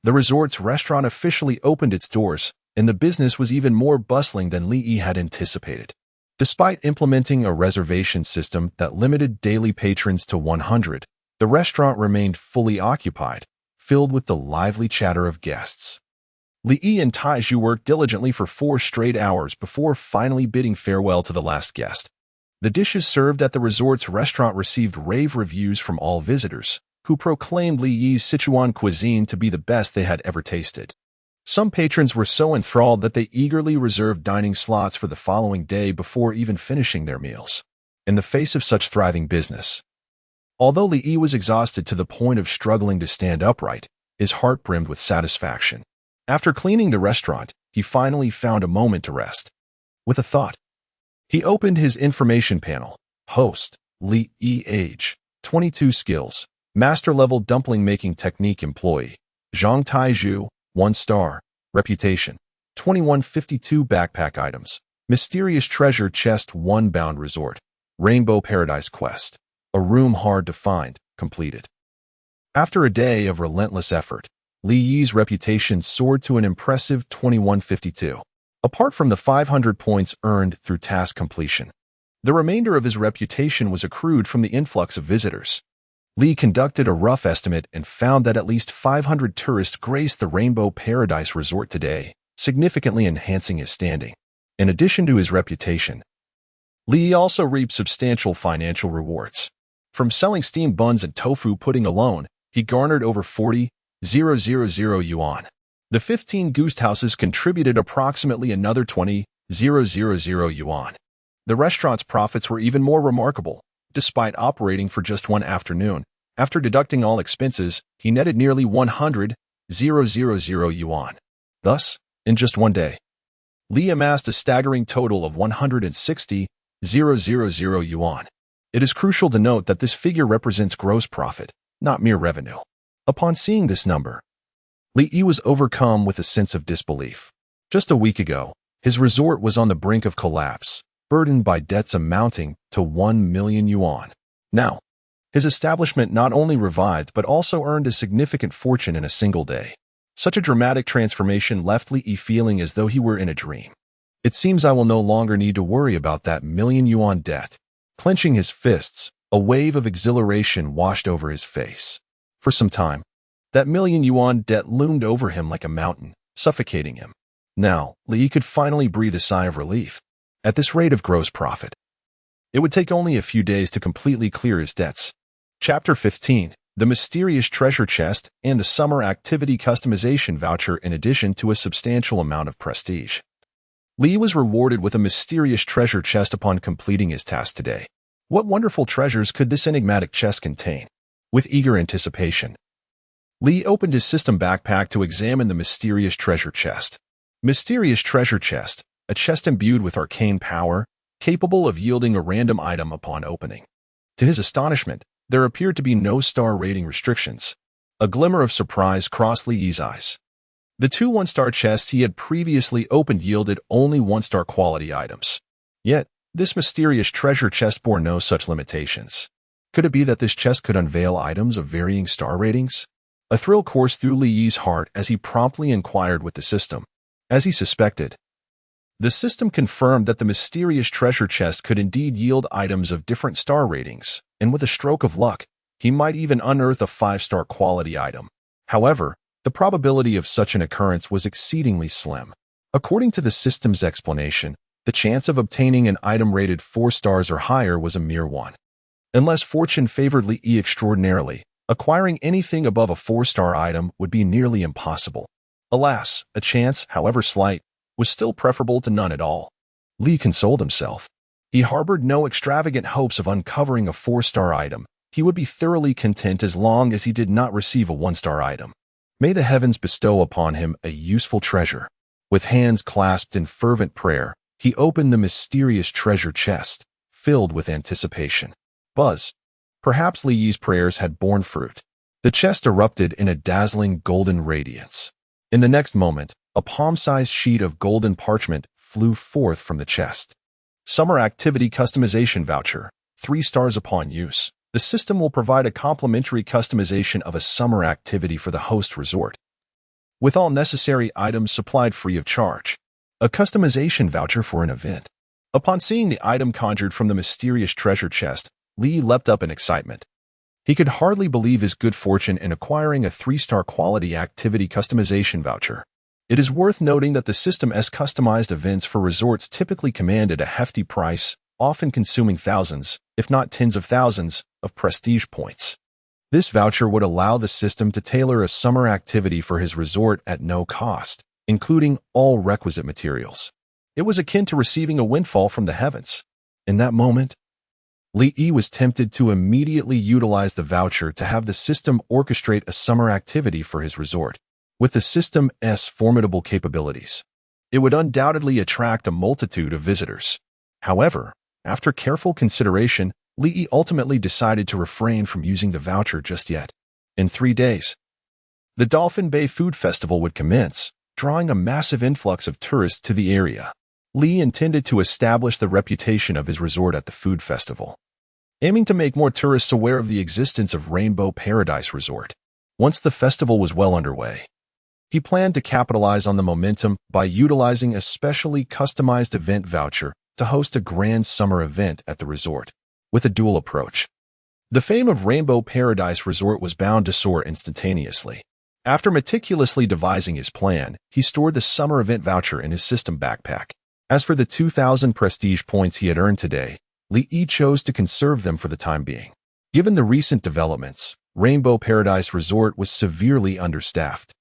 the resort's restaurant officially opened its doors, and the business was even more bustling than Li Yi had anticipated. Despite implementing a reservation system that limited daily patrons to 100, the restaurant remained fully occupied, filled with the lively chatter of guests. Li and Taiju worked diligently for 4 straight hours before finally bidding farewell to the last guest. The dishes served at the resort's restaurant received rave reviews from all visitors, who proclaimed Li's Sichuan cuisine to be the best they had ever tasted. Some patrons were so enthralled that they eagerly reserved dining slots for the following day before even finishing their meals. In the face of such thriving business, although Li was exhausted to the point of struggling to stand upright, his heart brimmed with satisfaction. After cleaning the restaurant, he finally found a moment to rest. With a thought, he opened his information panel. Host, Li, age, 22 skills, master-level dumpling-making technique employee. Zhang Taiju, 1 star, reputation, 2152 backpack items, mysterious treasure chest 1 bound resort, Rainbow Paradise quest, a room hard to find, completed. After a day of relentless effort, Li Yi's reputation soared to an impressive 2152. Apart from the 500 points earned through task completion, the remainder of his reputation was accrued from the influx of visitors. Li conducted a rough estimate and found that at least 500 tourists graced the Rainbow Paradise Resort today, significantly enhancing his standing. In addition to his reputation, Li also reaped substantial financial rewards. From selling steamed buns and tofu pudding alone, he garnered over 40,000 yuan. The 15 ghost houses contributed approximately another 20,000 yuan. The restaurant's profits were even more remarkable. Despite operating for just 1 afternoon, after deducting all expenses, he netted nearly 100,000 yuan. Thus, in just 1 day, Li amassed a staggering total of 160,000 yuan. It is crucial to note that this figure represents gross profit, not mere revenue. Upon seeing this number, Li was overcome with a sense of disbelief. Just a week ago, his resort was on the brink of collapse, burdened by debts amounting to 1 million yuan. Now, his establishment not only revived but also earned a significant fortune in a single day. Such a dramatic transformation left Li feeling as though he were in a dream. It seems I will no longer need to worry about that million yuan debt. Clenching his fists, a wave of exhilaration washed over his face. For some time, that million yuan debt loomed over him like a mountain, suffocating him. Now, Li could finally breathe a sigh of relief. At this rate of gross profit, it would take only a few days to completely clear his debts. Chapter 15, The Mysterious Treasure Chest and the Summer Activity Customization Voucher in addition to a substantial amount of prestige. Li was rewarded with a mysterious treasure chest upon completing his task today. What wonderful treasures could this enigmatic chest contain? With eager anticipation, Li opened his system backpack to examine the mysterious treasure chest. Mysterious treasure chest, a chest imbued with arcane power, capable of yielding a random item upon opening. To his astonishment, there appeared to be no star rating restrictions. A glimmer of surprise crossed Li's eyes. The 2 1-star chests he had previously opened yielded only 1-star quality items. Yet, this mysterious treasure chest bore no such limitations. Could it be that this chest could unveil items of varying star ratings? A thrill coursed through Li's heart as he promptly inquired with the system. As he suspected, the system confirmed that the mysterious treasure chest could indeed yield items of different star ratings, and with a stroke of luck, he might even unearth a 5-star quality item. However, the probability of such an occurrence was exceedingly slim. According to the system's explanation, the chance of obtaining an item rated 4 stars or higher was a mere 1. Unless fortune favored Li extraordinarily, acquiring anything above a 4-star item would be nearly impossible. Alas, a chance, however slight, was still preferable to none at all. Li consoled himself. He harbored no extravagant hopes of uncovering a 4-star item. He would be thoroughly content as long as he did not receive a 1-star item. May the heavens bestow upon him a useful treasure. With hands clasped in fervent prayer, he opened the mysterious treasure chest, filled with anticipation. Buzz. Perhaps Li's prayers had borne fruit. The chest erupted in a dazzling golden radiance. In the next moment, a palm-sized sheet of golden parchment flew forth from the chest. Summer Activity Customization Voucher, 3 stars upon use. The system will provide a complimentary customization of a summer activity for the host resort, with all necessary items supplied free of charge. A customization voucher for an event. Upon seeing the item conjured from the mysterious treasure chest, Li leapt up in excitement. He could hardly believe his good fortune in acquiring a 3-star quality activity customization voucher. It is worth noting that the system's customized events for resorts typically commanded a hefty price, often consuming thousands, if not tens of thousands, of prestige points. This voucher would allow the system to tailor a summer activity for his resort at no cost, including all requisite materials. It was akin to receiving a windfall from the heavens. In that moment, Li was tempted to immediately utilize the voucher to have the system orchestrate a summer activity for his resort. With the system's formidable capabilities, it would undoubtedly attract a multitude of visitors. However, after careful consideration, Li ultimately decided to refrain from using the voucher just yet. In 3 days, the Dolphin Bay Food Festival would commence, drawing a massive influx of tourists to the area. Li intended to establish the reputation of his resort at the food festival, aiming to make more tourists aware of the existence of Rainbow Paradise Resort. Once the festival was well underway, he planned to capitalize on the momentum by utilizing a specially customized event voucher to host a grand summer event at the resort. With a dual approach, the fame of Rainbow Paradise Resort was bound to soar instantaneously. After meticulously devising his plan, he stored the summer event voucher in his system backpack. As for the 2,000 prestige points he had earned today, Li chose to conserve them for the time being. Given the recent developments, Rainbow Paradise Resort was severely understaffed.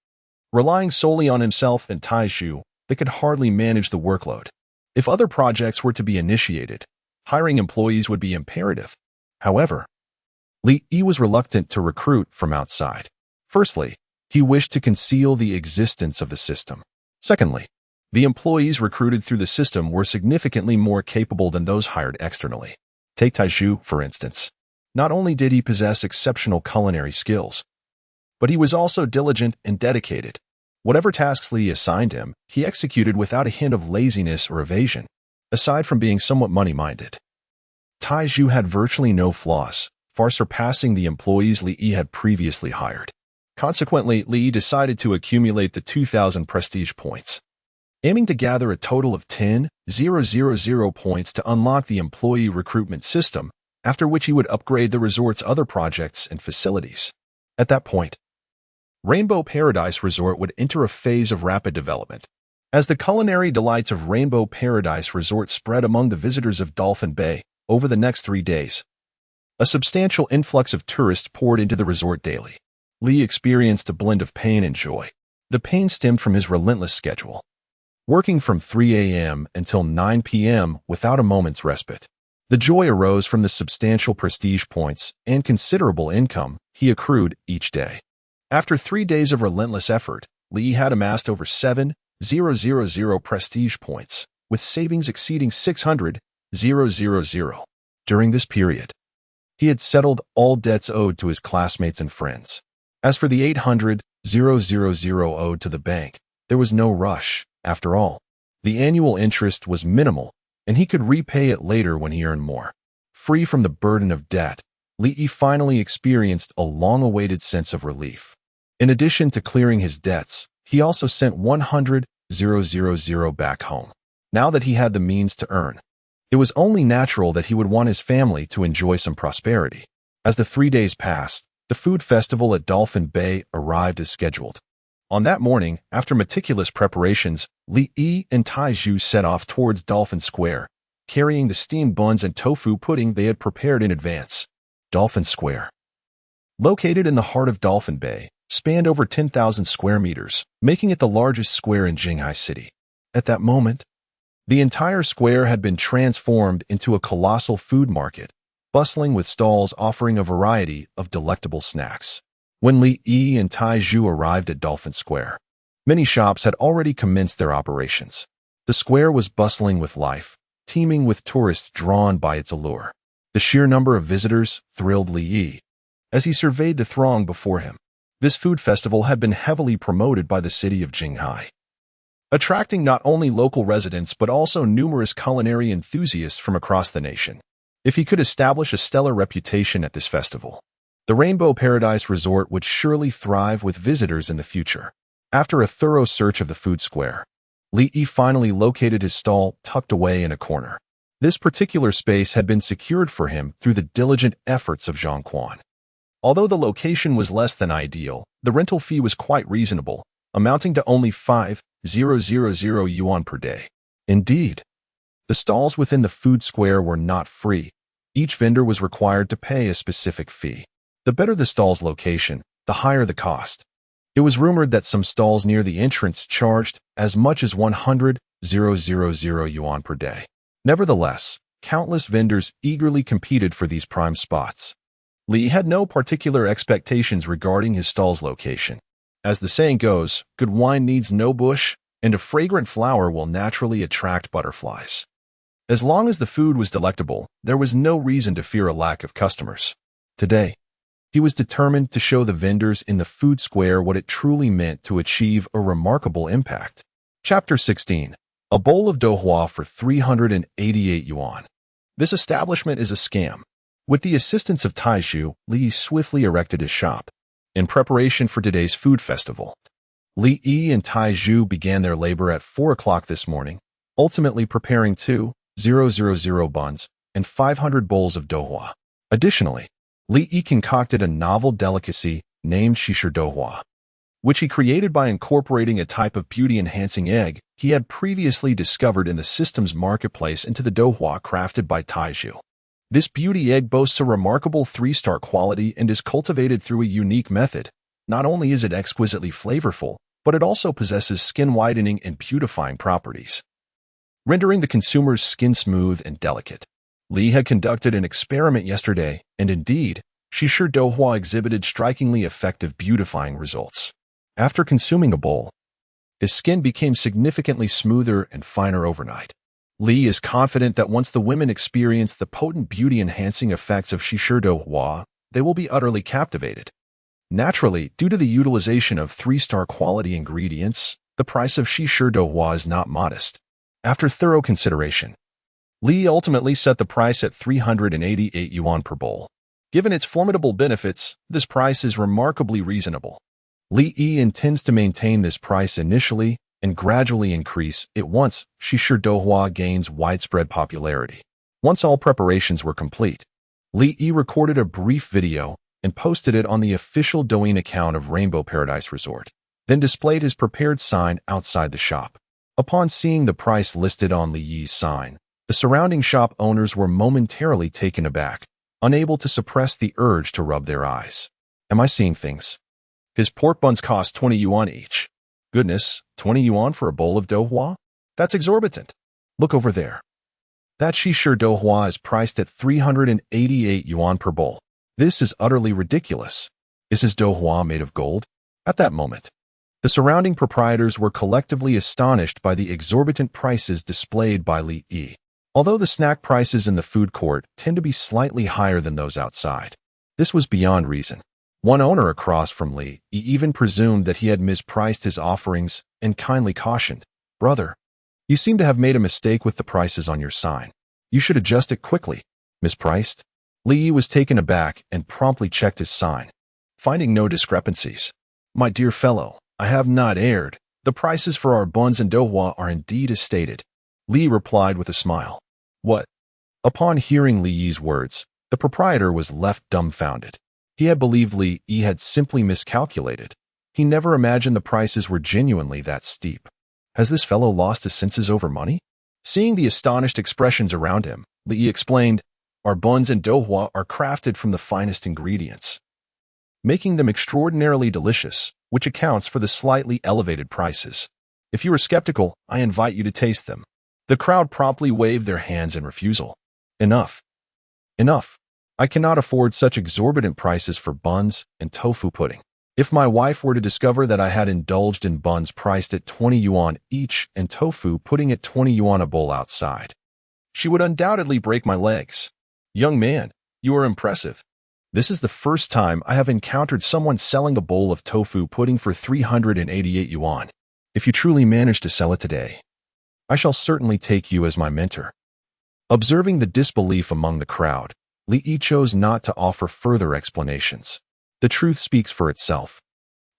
Relying solely on himself and Taizhu, they could hardly manage the workload. If other projects were to be initiated, hiring employees would be imperative. However, Li was reluctant to recruit from outside. Firstly, he wished to conceal the existence of the system. Secondly, the employees recruited through the system were significantly more capable than those hired externally. Take Taizhu, for instance. Not only did he possess exceptional culinary skills, but he was also diligent and dedicated. Whatever tasks Li assigned him, he executed without a hint of laziness or evasion. Aside from being somewhat money-minded, Taizhu had virtually no flaws, far surpassing the employees Li had previously hired. Consequently, Li decided to accumulate the 2,000 prestige points, aiming to gather a total of 10,000 points to unlock the employee recruitment system, after which he would upgrade the resort's other projects and facilities. At that point, Rainbow Paradise Resort would enter a phase of rapid development. As the culinary delights of Rainbow Paradise Resort spread among the visitors of Dolphin Bay over the next 3 days, a substantial influx of tourists poured into the resort daily. Li experienced a blend of pain and joy. The pain stemmed from his relentless schedule, working from 3 a.m. until 9 p.m. without a moment's respite. The joy arose from the substantial prestige points and considerable income he accrued each day. After 3 days of relentless effort, Li had amassed over 7,000 prestige points, with savings exceeding 600,000. During this period, he had settled all debts owed to his classmates and friends. As for the 800,000 owed to the bank, there was no rush. After all, the annual interest was minimal, and he could repay it later when he earned more. Free from the burden of debt, Li finally experienced a long-awaited sense of relief. In addition to clearing his debts, he also sent 100,000 back home. Now that he had the means to earn, it was only natural that he would want his family to enjoy some prosperity. As the 3 days passed, the food festival at Dolphin Bay arrived as scheduled. On that morning, after meticulous preparations, Li and Taizhu set off towards Dolphin Square, carrying the steamed buns and tofu pudding they had prepared in advance. Dolphin Square, located in the heart of Dolphin Bay, spanned over 10,000 square meters, making it the largest square in Jinghai City. At that moment, the entire square had been transformed into a colossal food market, bustling with stalls offering a variety of delectable snacks. When Li and Taizhu arrived at Dolphin Square, many shops had already commenced their operations. The square was bustling with life, teeming with tourists drawn by its allure. The sheer number of visitors thrilled Li as he surveyed the throng before him. This food festival had been heavily promoted by the city of Jinghai, attracting not only local residents but also numerous culinary enthusiasts from across the nation. If he could establish a stellar reputation at this festival, the Rainbow Paradise Resort would surely thrive with visitors in the future. After a thorough search of the food square, Li finally located his stall tucked away in a corner. This particular space had been secured for him through the diligent efforts of Zhang Quan. Although the location was less than ideal, the rental fee was quite reasonable, amounting to only 5,000 yuan per day. Indeed, the stalls within the food square were not free. Each vendor was required to pay a specific fee. The better the stall's location, the higher the cost. It was rumored that some stalls near the entrance charged as much as 100,000 yuan per day. Nevertheless, countless vendors eagerly competed for these prime spots. Li had no particular expectations regarding his stall's location. As the saying goes, good wine needs no bush, and a fragrant flower will naturally attract butterflies. As long as the food was delectable, there was no reason to fear a lack of customers. Today, he was determined to show the vendors in the food square what it truly meant to achieve a remarkable impact. Chapter 16. A bowl of douhua for 388 yuan. This establishment is a scam. With the assistance of Taizhu, Li swiftly erected his shop. In preparation for today's food festival, Li Yi and Taizhu began their labor at 4 o'clock this morning, ultimately preparing 2,000 buns and 500 bowls of douhua. Additionally, Li Yi concocted a novel delicacy named Shishir douhua, which he created by incorporating a type of beauty-enhancing egg he had previously discovered in the system's marketplace into the douhua crafted by Taizhu. This beauty egg boasts a remarkable 3-star quality and is cultivated through a unique method. Not only is it exquisitely flavorful, but it also possesses skin-whitening and beautifying properties, rendering the consumer's skin smooth and delicate. Li had conducted an experiment yesterday, and indeed, Shishir douhua exhibited strikingly effective beautifying results. After consuming a bowl, his skin became significantly smoother and finer overnight. Li is confident that once the women experience the potent beauty-enhancing effects of Shishir douhua, they will be utterly captivated. Naturally, due to the utilization of 3-star quality ingredients, the price of Shishir douhua is not modest. After thorough consideration, Li ultimately set the price at 388 yuan per bowl. Given its formidable benefits, this price is remarkably reasonable. Li Yi intends to maintain this price initially and gradually increase it once Shishir douhua gains widespread popularity. Once all preparations were complete, Li Yi recorded a brief video and posted it on the official Douyin account of Rainbow Paradise Resort, then displayed his prepared sign outside the shop. Upon seeing the price listed on Li Yi's sign, the surrounding shop owners were momentarily taken aback, unable to suppress the urge to rub their eyes. Am I seeing things? His pork buns cost 20 yuan each. Goodness, 20 yuan for a bowl of douhua? That's exorbitant. Look over there. That Shishir douhua is priced at 388 yuan per bowl. This is utterly ridiculous. Is his douhua made of gold? At that moment, the surrounding proprietors were collectively astonished by the exorbitant prices displayed by Li Yi. Although the snack prices in the food court tend to be slightly higher than those outside, this was beyond reason. One owner across from Li Yi even presumed that he had mispriced his offerings and kindly cautioned, "Brother, you seem to have made a mistake with the prices on your sign. You should adjust it quickly." Mispriced? Li Yi was taken aback and promptly checked his sign, finding no discrepancies. "My dear fellow, I have not erred. The prices for our buns and douhua are indeed as stated." Li replied with a smile. "What?" Upon hearing Li Yi's words, the proprietor was left dumbfounded. He had believed Li Yi had simply miscalculated. He never imagined the prices were genuinely that steep. Has this fellow lost his senses over money? Seeing the astonished expressions around him, Li Yi explained, "Our buns and douhua are crafted from the finest ingredients, making them extraordinarily delicious, which accounts for the slightly elevated prices. If you are skeptical, I invite you to taste them." The crowd promptly waved their hands in refusal. "Enough. Enough. I cannot afford such exorbitant prices for buns and tofu pudding. If my wife were to discover that I had indulged in buns priced at 20 yuan each and tofu pudding at 20 yuan a bowl outside, she would undoubtedly break my legs." "Young man, you are impressive. This is the first time I have encountered someone selling a bowl of tofu pudding for 388 yuan. If you truly manage to sell it today, I shall certainly take you as my mentor." Observing the disbelief among the crowd, Li Yi chose not to offer further explanations. The truth speaks for itself.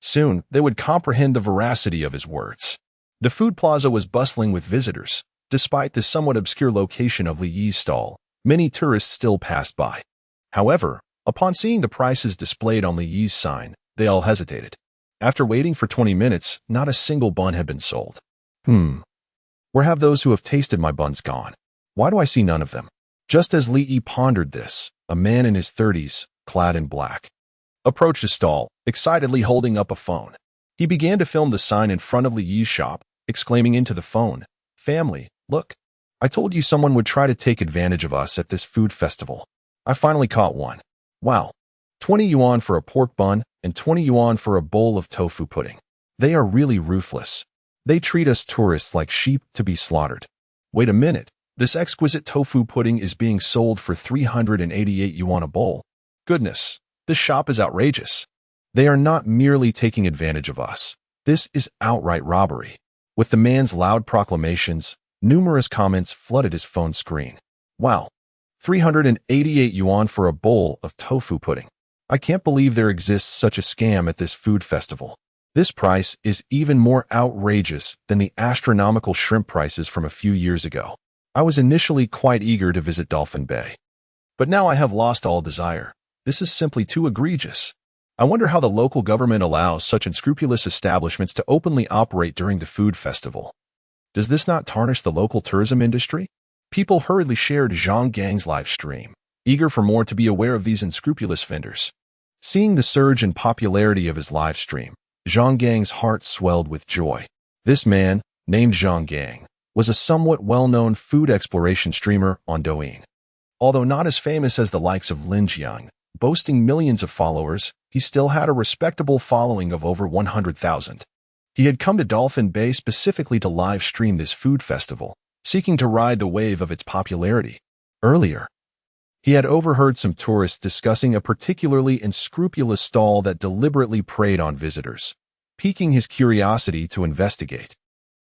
Soon, they would comprehend the veracity of his words. The food plaza was bustling with visitors. Despite the somewhat obscure location of Li Yi's stall, many tourists still passed by. However, upon seeing the prices displayed on Li Yi's sign, they all hesitated. After waiting for 20 minutes, not a single bun had been sold. Where have those who have tasted my buns gone? Why do I see none of them? Just as Li Yi pondered this, a man in his 30s, clad in black, approached a stall, excitedly holding up a phone. He began to film the sign in front of Li Yi's shop, exclaiming into the phone, "Family, look. I told you someone would try to take advantage of us at this food festival. I finally caught one. Wow. 20 yuan for a pork bun and 20 yuan for a bowl of tofu pudding. They are really ruthless. They treat us tourists like sheep to be slaughtered. Wait a minute. This exquisite tofu pudding is being sold for 388 yuan a bowl. Goodness, this shop is outrageous. They are not merely taking advantage of us. This is outright robbery." With the man's loud proclamations, numerous comments flooded his phone screen. Wow, 388 yuan for a bowl of tofu pudding. I can't believe there exists such a scam at this food festival. This price is even more outrageous than the astronomical shrimp prices from a few years ago. I was initially quite eager to visit Dolphin Bay, but now I have lost all desire. This is simply too egregious. I wonder how the local government allows such unscrupulous establishments to openly operate during the food festival. Does this not tarnish the local tourism industry? People hurriedly shared Zhang Gang's live stream, eager for more to be aware of these unscrupulous vendors. Seeing the surge in popularity of his live stream, Zhang Gang's heart swelled with joy. This man, named Zhang Gang, was a somewhat well-known food exploration streamer on Douyin. Although not as famous as the likes of Lin Jiang, boasting millions of followers, he still had a respectable following of over 100,000. He had come to Dolphin Bay specifically to live stream this food festival, seeking to ride the wave of its popularity. Earlier, he had overheard some tourists discussing a particularly unscrupulous stall that deliberately preyed on visitors, piquing his curiosity to investigate.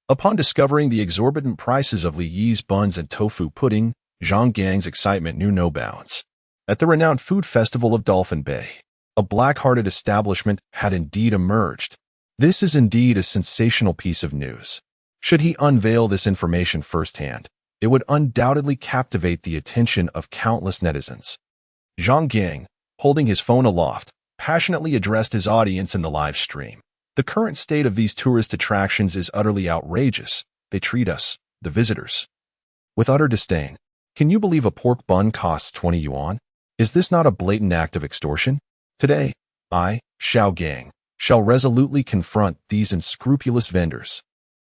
Upon discovering the exorbitant prices of Li Yi's buns and tofu pudding, Zhang Gang's excitement knew no bounds. At the renowned food festival of Dolphin Bay, a black-hearted establishment had indeed emerged. This is indeed a sensational piece of news. Should he unveil this information firsthand, it would undoubtedly captivate the attention of countless netizens. Zhang Gang, holding his phone aloft, passionately addressed his audience in the live stream. The current state of these tourist attractions is utterly outrageous. They treat us, the visitors, with utter disdain. Can you believe a pork bun costs 20 yuan? Is this not a blatant act of extortion? Today, I, Xiao Gang, shall resolutely confront these unscrupulous vendors.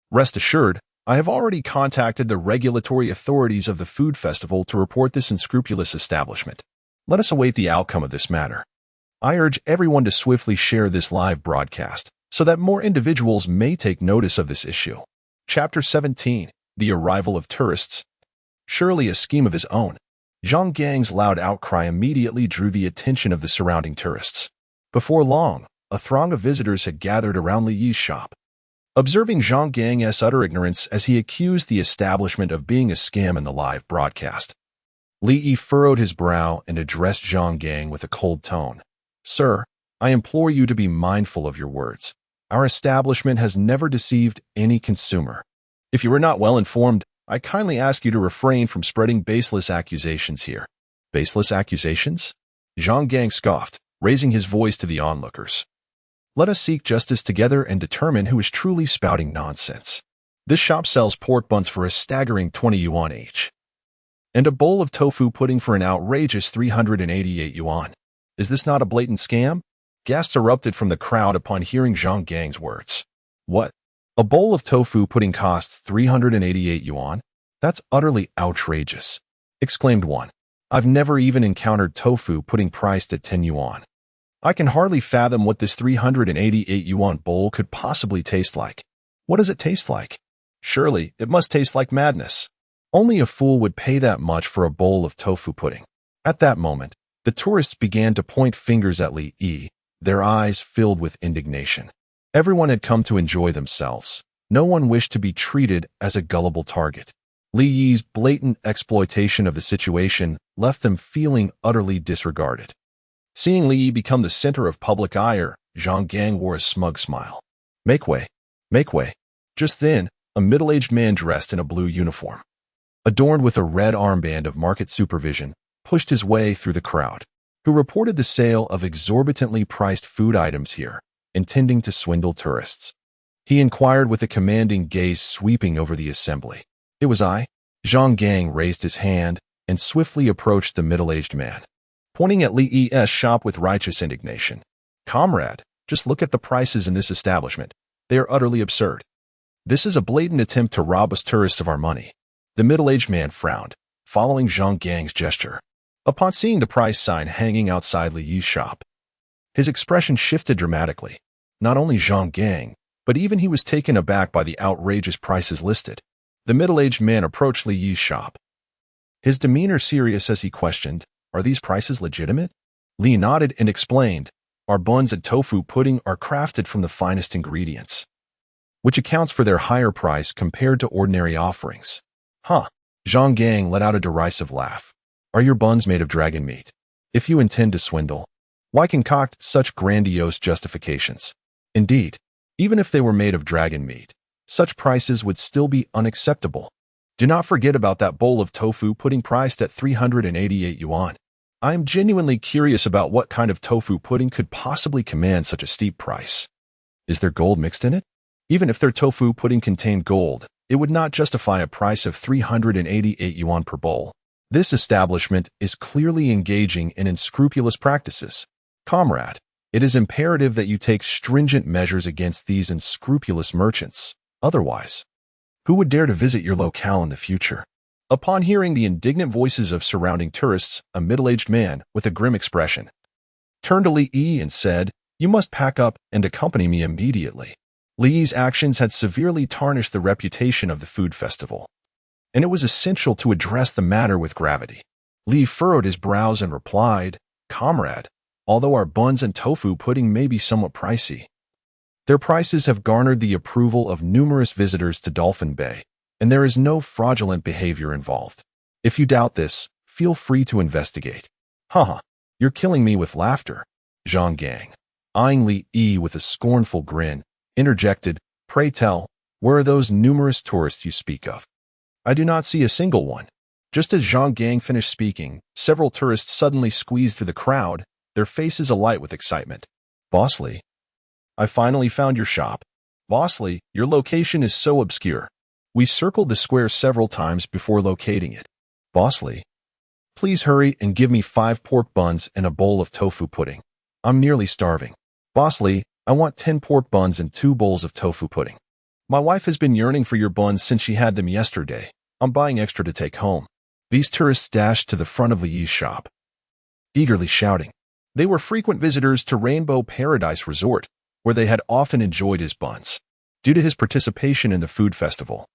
Rest assured, I have already contacted the regulatory authorities of the food festival to report this unscrupulous establishment. Let us await the outcome of this matter. I urge everyone to swiftly share this live broadcast, so that more individuals may take notice of this issue. Chapter 17. The Arrival of Tourists. Surely a scheme of his own. Zhang Gang's loud outcry immediately drew the attention of the surrounding tourists. Before long, a throng of visitors had gathered around Li Yi's shop. Observing Zhang Gang's utter ignorance as he accused the establishment of being a scam in the live broadcast, Li Yi furrowed his brow and addressed Zhang Gang with a cold tone. "Sir, I implore you to be mindful of your words. Our establishment has never deceived any consumer. If you are not well informed, I kindly ask you to refrain from spreading baseless accusations here." "Baseless accusations?" Zhang Gang scoffed, raising his voice to the onlookers. "Let us seek justice together and determine who is truly spouting nonsense. This shop sells pork buns for a staggering 20 yuan each, and a bowl of tofu pudding for an outrageous 388 yuan. Is this not a blatant scam?" Gasps erupted from the crowd upon hearing Zhang Gang's words. "What? A bowl of tofu pudding costs 388 yuan? That's utterly outrageous," exclaimed one. "I've never even encountered tofu pudding priced at 10 yuan. I can hardly fathom what this 388 yuan bowl could possibly taste like. What does it taste like? Surely it must taste like madness. Only a fool would pay that much for a bowl of tofu pudding." At that moment, the tourists began to point fingers at Li Yi, their eyes filled with indignation. Everyone had come to enjoy themselves. No one wished to be treated as a gullible target. Li Yi's blatant exploitation of the situation left them feeling utterly disregarded. Seeing Li Yi become the center of public ire, Zhang Gang wore a smug smile. Make way. Make way." Just then, a middle-aged man dressed in a blue uniform, adorned with a red armband of market supervision, pushed his way through the crowd, who reported the sale of exorbitantly priced food items here, intending to swindle tourists. he inquired with a commanding gaze sweeping over the assembly. It was I. Zhang Gang raised his hand and swiftly approached the middle-aged man, pointing at Li's shop with righteous indignation. Comrade, just look at the prices in this establishment. They are utterly absurd. This is a blatant attempt to rob us tourists of our money. The middle-aged man frowned, following Zhang Gang's gesture. Upon seeing the price sign hanging outside Li's shop, his expression shifted dramatically. Not only Zhang Gang, but even he was taken aback by the outrageous prices listed. The middle-aged man approached Li's shop, his demeanor serious as he questioned, "Are these prices legitimate?" Li nodded and explained, "Our buns and tofu pudding are crafted from the finest ingredients, which accounts for their higher price compared to ordinary offerings." Huh. Zhang Gang let out a derisive laugh. "Are your buns made of dragon meat? If you intend to swindle, why concoct such grandiose justifications? Indeed, even if they were made of dragon meat, such prices would still be unacceptable. Do not forget about that bowl of tofu pudding priced at 388 yuan. I am genuinely curious about what kind of tofu pudding could possibly command such a steep price. Is there gold mixed in it? Even if their tofu pudding contained gold, it would not justify a price of 388 yuan per bowl. This establishment is clearly engaging in unscrupulous practices. Comrade, it is imperative that you take stringent measures against these unscrupulous merchants. Otherwise, who would dare to visit your locale in the future?" Upon hearing the indignant voices of surrounding tourists, a middle-aged man with a grim expression turned to Li and said, "You must pack up and accompany me immediately." Li's actions had severely tarnished the reputation of the food festival, and it was essential to address the matter with gravity. Li furrowed his brows and replied, "Comrade, although our buns and tofu pudding may be somewhat pricey, their prices have garnered the approval of numerous visitors to Dolphin Bay, and there is no fraudulent behavior involved. If you doubt this, feel free to investigate." "Haha, you're killing me with laughter." Zhang Gang, eyeing Li with a scornful grin, interjected, "Pray tell, where are those numerous tourists you speak of?" "I do not see a single one." Just as Zhang Gang finished speaking, several tourists suddenly squeezed through the crowd, their faces alight with excitement. "Boss Li, I finally found your shop. Boss Li, your location is so obscure. We circled the square several times before locating it. Boss Li, please hurry and give me 5 pork buns and a bowl of tofu pudding. I'm nearly starving. Boss Li, I want 10 pork buns and 2 bowls of tofu pudding. My wife has been yearning for your buns since she had them yesterday. I'm buying extra to take home." These tourists dashed to the front of Li's shop, eagerly shouting. They were frequent visitors to Rainbow Paradise Resort, where they had often enjoyed his buns. Due to his participation in the food festival,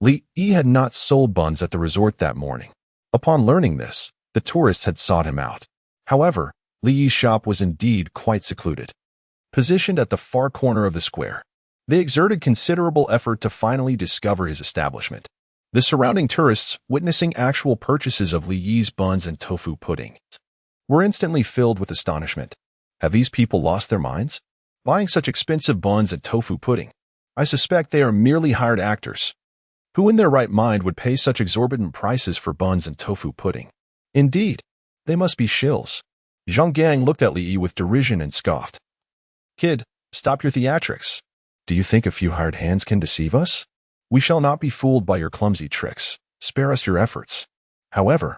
Li had not sold buns at the resort that morning. Upon learning this, the tourists had sought him out. However, Li's shop was indeed quite secluded, positioned at the far corner of the square. They exerted considerable effort to finally discover his establishment. The surrounding tourists, witnessing actual purchases of Li's buns and tofu pudding, were instantly filled with astonishment. Have these people lost their minds? Buying such expensive buns and tofu pudding? I suspect they are merely hired actors. Who in their right mind would pay such exorbitant prices for buns and tofu pudding? Indeed, they must be shills. Zhang Gang looked at Li with derision and scoffed. "Kid, stop your theatrics. Do you think a few hired hands can deceive us? We shall not be fooled by your clumsy tricks. Spare us your efforts." However,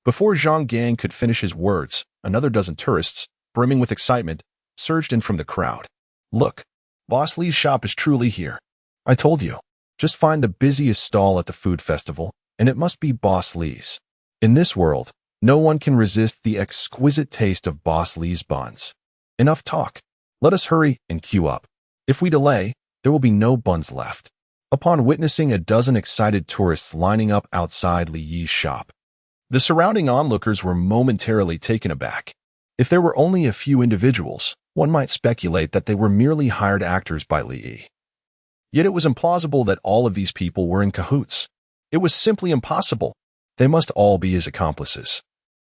before Zhang Gang could finish his words, another dozen tourists, brimming with excitement, surged in from the crowd. "Look, Boss Li's shop is truly here. I told you. Just find the busiest stall at the food festival, and it must be Boss Li's. In this world, no one can resist the exquisite taste of Boss Li's buns. Enough talk. Let us hurry and queue up. If we delay, there will be no buns left." Upon witnessing a dozen excited tourists lining up outside Li's shop, the surrounding onlookers were momentarily taken aback. If there were only a few individuals, one might speculate that they were merely hired actors by Li. Yet it was implausible that all of these people were in cahoots. It was simply impossible. They must all be his accomplices,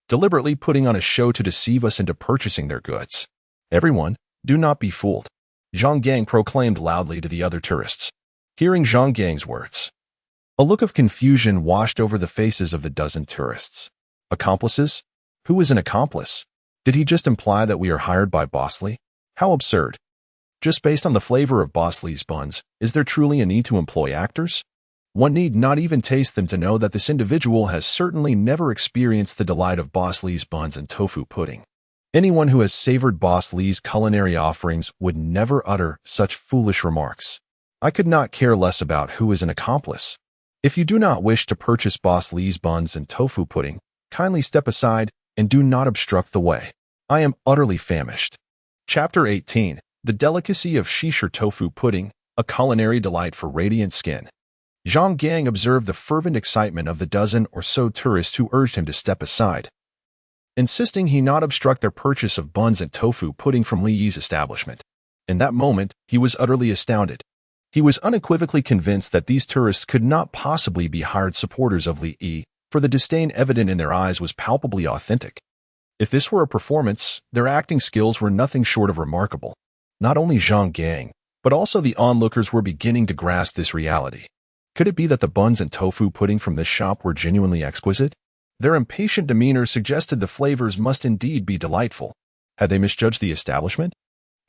deliberately putting on a show to deceive us into purchasing their goods. "Everyone, do not be fooled," Zhang Gang proclaimed loudly to the other tourists. Hearing Zhang Gang's words, a look of confusion washed over the faces of the dozen tourists. Accomplices? Who is an accomplice? Did he just imply that we are hired by Boss Li? How absurd. Just based on the flavor of Boss Lee's buns, is there truly a need to employ actors? One need not even taste them to know that this individual has certainly never experienced the delight of Boss Lee's buns and tofu pudding. Anyone who has savored Boss Lee's culinary offerings would never utter such foolish remarks. I could not care less about who is an accomplice. If you do not wish to purchase Boss Lee's buns and tofu pudding, kindly step aside and do not obstruct the way. I am utterly famished. Chapter 18. The Delicacy of Shisher Tofu Pudding, a Culinary Delight for Radiant Skin. Zhang Gang observed the fervent excitement of the dozen or so tourists who urged him to step aside, insisting he not obstruct their purchase of buns and tofu pudding from Li Yi's establishment. In that moment, he was utterly astounded. He was unequivocally convinced that these tourists could not possibly be hired supporters of Li Yi, for the disdain evident in their eyes was palpably authentic. If this were a performance, their acting skills were nothing short of remarkable. Not only Zhang Gang, but also the onlookers were beginning to grasp this reality. Could it be that the buns and tofu pudding from this shop were genuinely exquisite? Their impatient demeanor suggested the flavors must indeed be delightful. Had they misjudged the establishment?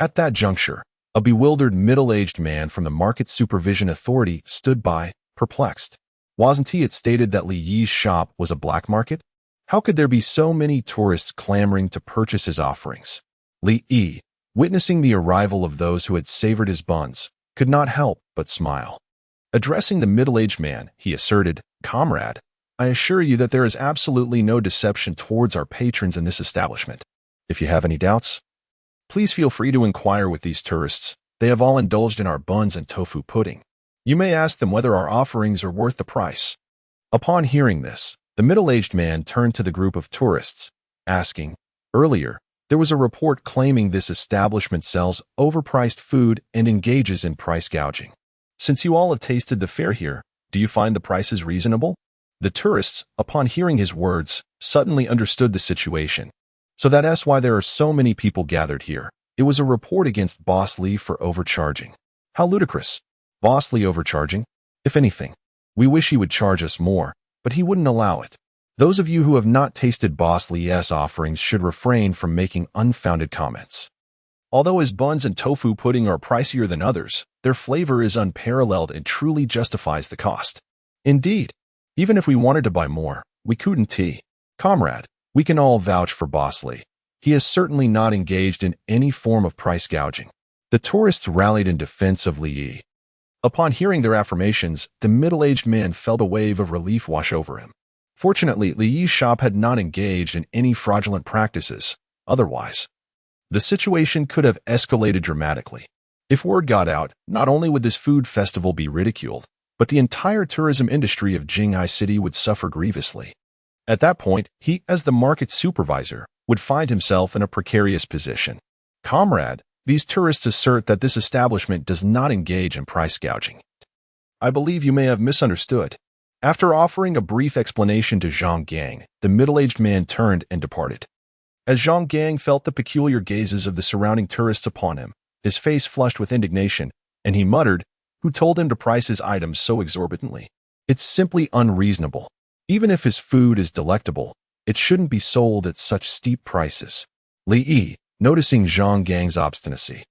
At that juncture, a bewildered middle-aged man from the Market Supervision Authority stood by, perplexed. Wasn't he it stated that Li Yi's shop was a black market? How could there be so many tourists clamoring to purchase his offerings? Li Yi, witnessing the arrival of those who had savored his buns, could not help but smile. Addressing the middle-aged man, he asserted, "Comrade, I assure you that there is absolutely no deception towards our patrons in this establishment. If you have any doubts, please feel free to inquire with these tourists. They have all indulged in our buns and tofu pudding. You may ask them whether our offerings are worth the price." Upon hearing this, the middle-aged man turned to the group of tourists, asking, "Earlier, there was a report claiming this establishment sells overpriced food and engages in price gouging. Since you all have tasted the fare here, do you find the prices reasonable?" The tourists, upon hearing his words, suddenly understood the situation. So that's why there are so many people gathered here. It was a report against Boss Lee for overcharging. How ludicrous. Boss Lee overcharging? If anything, we wish he would charge us more, but he wouldn't allow it. Those of you who have not tasted Boss Lee's offerings should refrain from making unfounded comments. Although his buns and tofu pudding are pricier than others, their flavor is unparalleled and truly justifies the cost. Indeed, even if we wanted to buy more, we couldn't. Comrade, we can all vouch for Boss Lee. He has certainly not engaged in any form of price gouging. The tourists rallied in defense of Li Yi. Upon hearing their affirmations, the middle-aged man felt a wave of relief wash over him. Fortunately, Li Yi's shop had not engaged in any fraudulent practices. Otherwise, the situation could have escalated dramatically. If word got out, not only would this food festival be ridiculed, but the entire tourism industry of Jinghai City would suffer grievously. At that point, he, as the market supervisor, would find himself in a precarious position. Comrade, these tourists assert that this establishment does not engage in price gouging. I believe you may have misunderstood. After offering a brief explanation to Zhang Gang, the middle-aged man turned and departed. As Zhang Gang felt the peculiar gazes of the surrounding tourists upon him, his face flushed with indignation, and he muttered, "Who told him to price his items so exorbitantly? It's simply unreasonable. Even if his food is delectable, it shouldn't be sold at such steep prices." Li Yi, noticing Zhang Gang's obstinacy,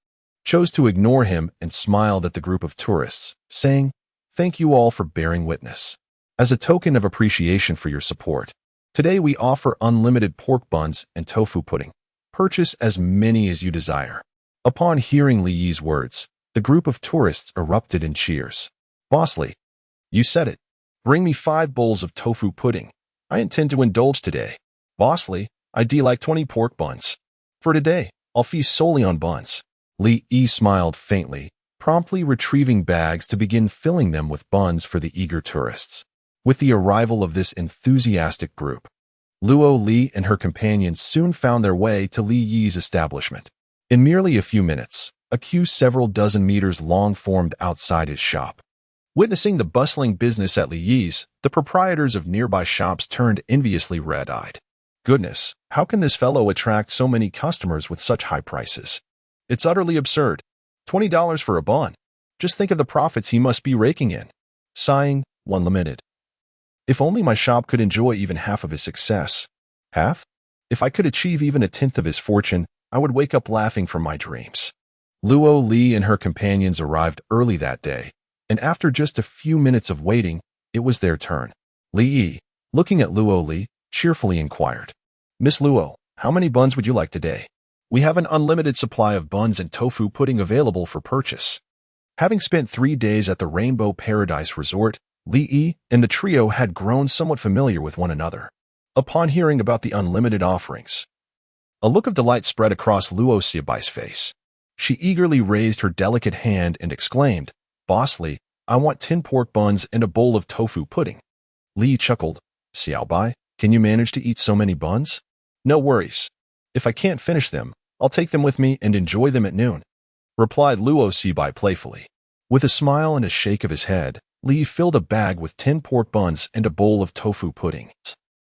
chose to ignore him and smiled at the group of tourists, saying, "Thank you all for bearing witness. As a token of appreciation for your support, today we offer unlimited pork buns and tofu pudding. Purchase as many as you desire." Upon hearing Li Yi's words, the group of tourists erupted in cheers. "Boss Lee, you said it. Bring me 5 bowls of tofu pudding. I intend to indulge today. Boss Lee, I'd like 20 pork buns. For today, I'll feast solely on buns." Li Yi smiled faintly, promptly retrieving bags to begin filling them with buns for the eager tourists. With the arrival of this enthusiastic group, Luo Li and her companions soon found their way to Li Yi's establishment. In merely a few minutes, a queue several dozen meters long formed outside his shop. Witnessing the bustling business at Li Yi's, the proprietors of nearby shops turned enviously red-eyed. Goodness, how can this fellow attract so many customers with such high prices? It's utterly absurd. $20 for a bun. Just think of the profits he must be raking in. Sighing, one lamented, "If only my shop could enjoy even half of his success." Half? If I could achieve even a tenth of his fortune, I would wake up laughing from my dreams. Luo Li and her companions arrived early that day, and after just a few minutes of waiting, it was their turn. Li Yi, looking at Luo Li, cheerfully inquired, "Miss Luo, how many buns would you like today? We have an unlimited supply of buns and tofu pudding available for purchase." Having spent 3 days at the Rainbow Paradise Resort, Li Yi and the trio had grown somewhat familiar with one another. Upon hearing about the unlimited offerings, a look of delight spread across Luo Xibai's face. She eagerly raised her delicate hand and exclaimed, "Boss Li, I want 10 pork buns and a bowl of tofu pudding." Li chuckled, "Xiaobai, can you manage to eat so many buns?" "No worries. If I can't finish them, I'll take them with me and enjoy them at noon," replied Luo Xibai playfully. With a smile and a shake of his head, Li filled a bag with 10 pork buns and a bowl of tofu pudding,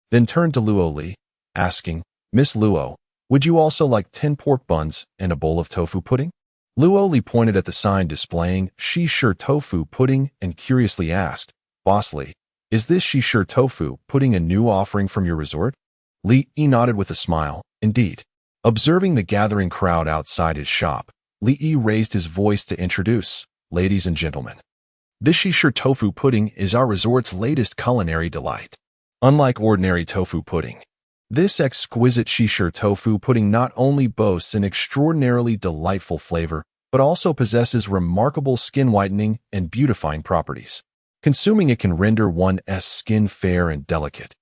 then turned to Luo Li, asking, "Miss Luo, would you also like 10 pork buns and a bowl of tofu pudding?" Luo Li pointed at the sign displaying Shishir tofu pudding and curiously asked, "Boss Li, is this Shishir tofu pudding a new offering from your resort?" Li Yi nodded with a smile, "Indeed." Observing the gathering crowd outside his shop, Li Yi raised his voice to introduce, "Ladies and gentlemen, this Shishir tofu pudding is our resort's latest culinary delight. Unlike ordinary tofu pudding, this exquisite Shishir tofu pudding not only boasts an extraordinarily delightful flavor, but also possesses remarkable skin whitening and beautifying properties. Consuming it can render one's skin fair and delicate,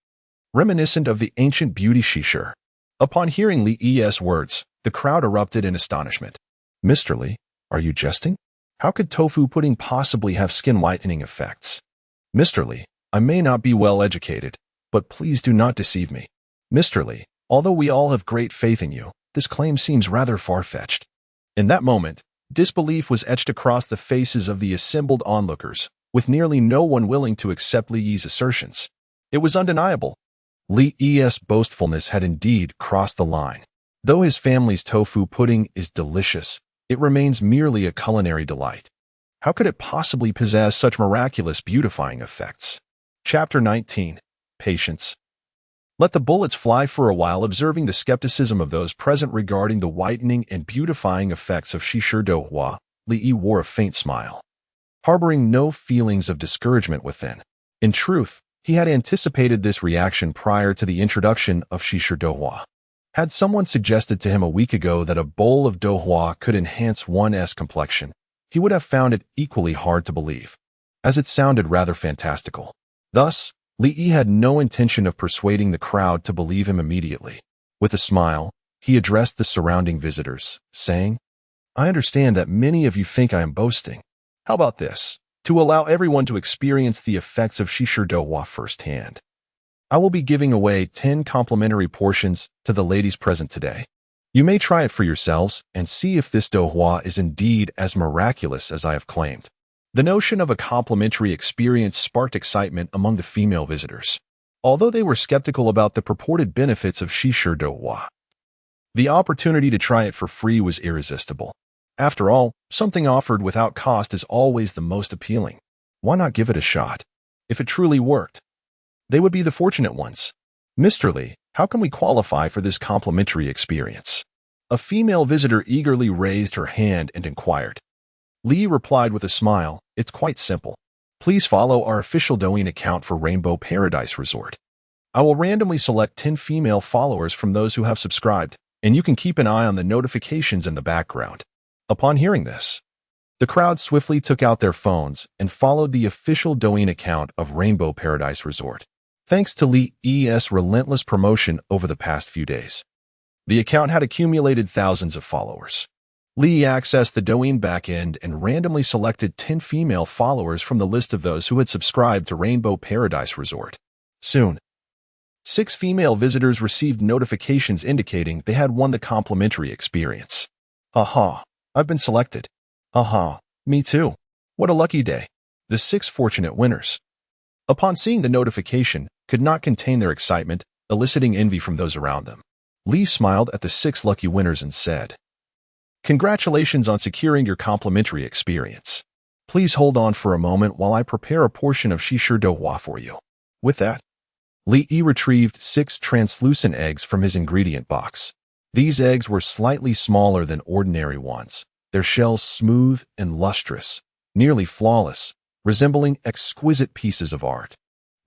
reminiscent of the ancient beauty Shishir." Upon hearing Li Yi's words, the crowd erupted in astonishment. "Mr. Li, are you jesting? How could tofu pudding possibly have skin whitening effects?" "Mr. Li, I may not be well educated, but please do not deceive me. Mr. Li, although we all have great faith in you, this claim seems rather far-fetched." In that moment, disbelief was etched across the faces of the assembled onlookers, with nearly no one willing to accept Li Yi's assertions. It was undeniable. Li Yi's boastfulness had indeed crossed the line. Though his family's tofu pudding is delicious, it remains merely a culinary delight. How could it possibly possess such miraculous beautifying effects? Chapter 19. Patience. Let the bullets fly for a while. Observing the skepticism of those present regarding the whitening and beautifying effects of Shishir douhua, Li Yi wore a faint smile, harboring no feelings of discouragement within. In truth, he had anticipated this reaction prior to the introduction of Shishir douhua. Had someone suggested to him a week ago that a bowl of douhua could enhance one's complexion, he would have found it equally hard to believe, as it sounded rather fantastical. Thus, Li Yi had no intention of persuading the crowd to believe him immediately. With a smile, he addressed the surrounding visitors, saying, "I understand that many of you think I am boasting. How about this? To allow everyone to experience the effects of Shishir douhua firsthand, I will be giving away 10 complimentary portions to the ladies present today. You may try it for yourselves and see if this douhua is indeed as miraculous as I have claimed." The notion of a complimentary experience sparked excitement among the female visitors, although they were skeptical about the purported benefits of Shishir douhua. The opportunity to try it for free was irresistible. After all, something offered without cost is always the most appealing. Why not give it a shot? If it truly worked, they would be the fortunate ones. "Mr. Li, how can we qualify for this complimentary experience?" A female visitor eagerly raised her hand and inquired. Li replied with a smile, "It's quite simple. Please follow our official Douyin account for Rainbow Paradise Resort. I will randomly select 10 female followers from those who have subscribed, and you can keep an eye on the notifications in the background." Upon hearing this, the crowd swiftly took out their phones and followed the official Douyin account of Rainbow Paradise Resort. Thanks to Li Yi's relentless promotion over the past few days, the account had accumulated thousands of followers. Li accessed the Douyin backend and randomly selected 10 female followers from the list of those who had subscribed to Rainbow Paradise Resort. Soon, 6 female visitors received notifications indicating they had won the complimentary experience. "Aha, I've been selected. Aha, me too. What a lucky day." The 6 fortunate winners, upon seeing the notification, could not contain their excitement, eliciting envy from those around them. Li smiled at the 6 lucky winners and said, "Congratulations on securing your complimentary experience. Please hold on for a moment while I prepare a portion of Shishir douhua for you." With that, Li Yi retrieved 6 translucent eggs from his ingredient box. These eggs were slightly smaller than ordinary ones, their shells smooth and lustrous, nearly flawless, resembling exquisite pieces of art.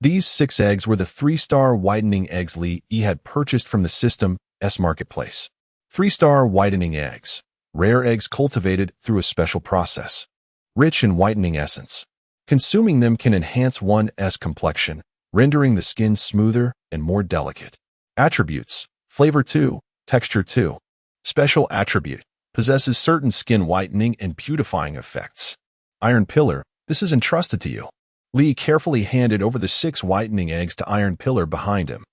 These 6 eggs were the 3-star whitening eggs Li Yi had purchased from the System's marketplace. 3-star whitening eggs, rare eggs cultivated through a special process, rich in whitening essence. Consuming them can enhance one's complexion, rendering the skin smoother and more delicate. Attributes: flavor 2, texture 2. Special attribute: possesses certain skin whitening and beautifying effects. Iron Pillar: this is entrusted to you. Li carefully handed over the 6 whitening eggs to Iron Pillar behind him.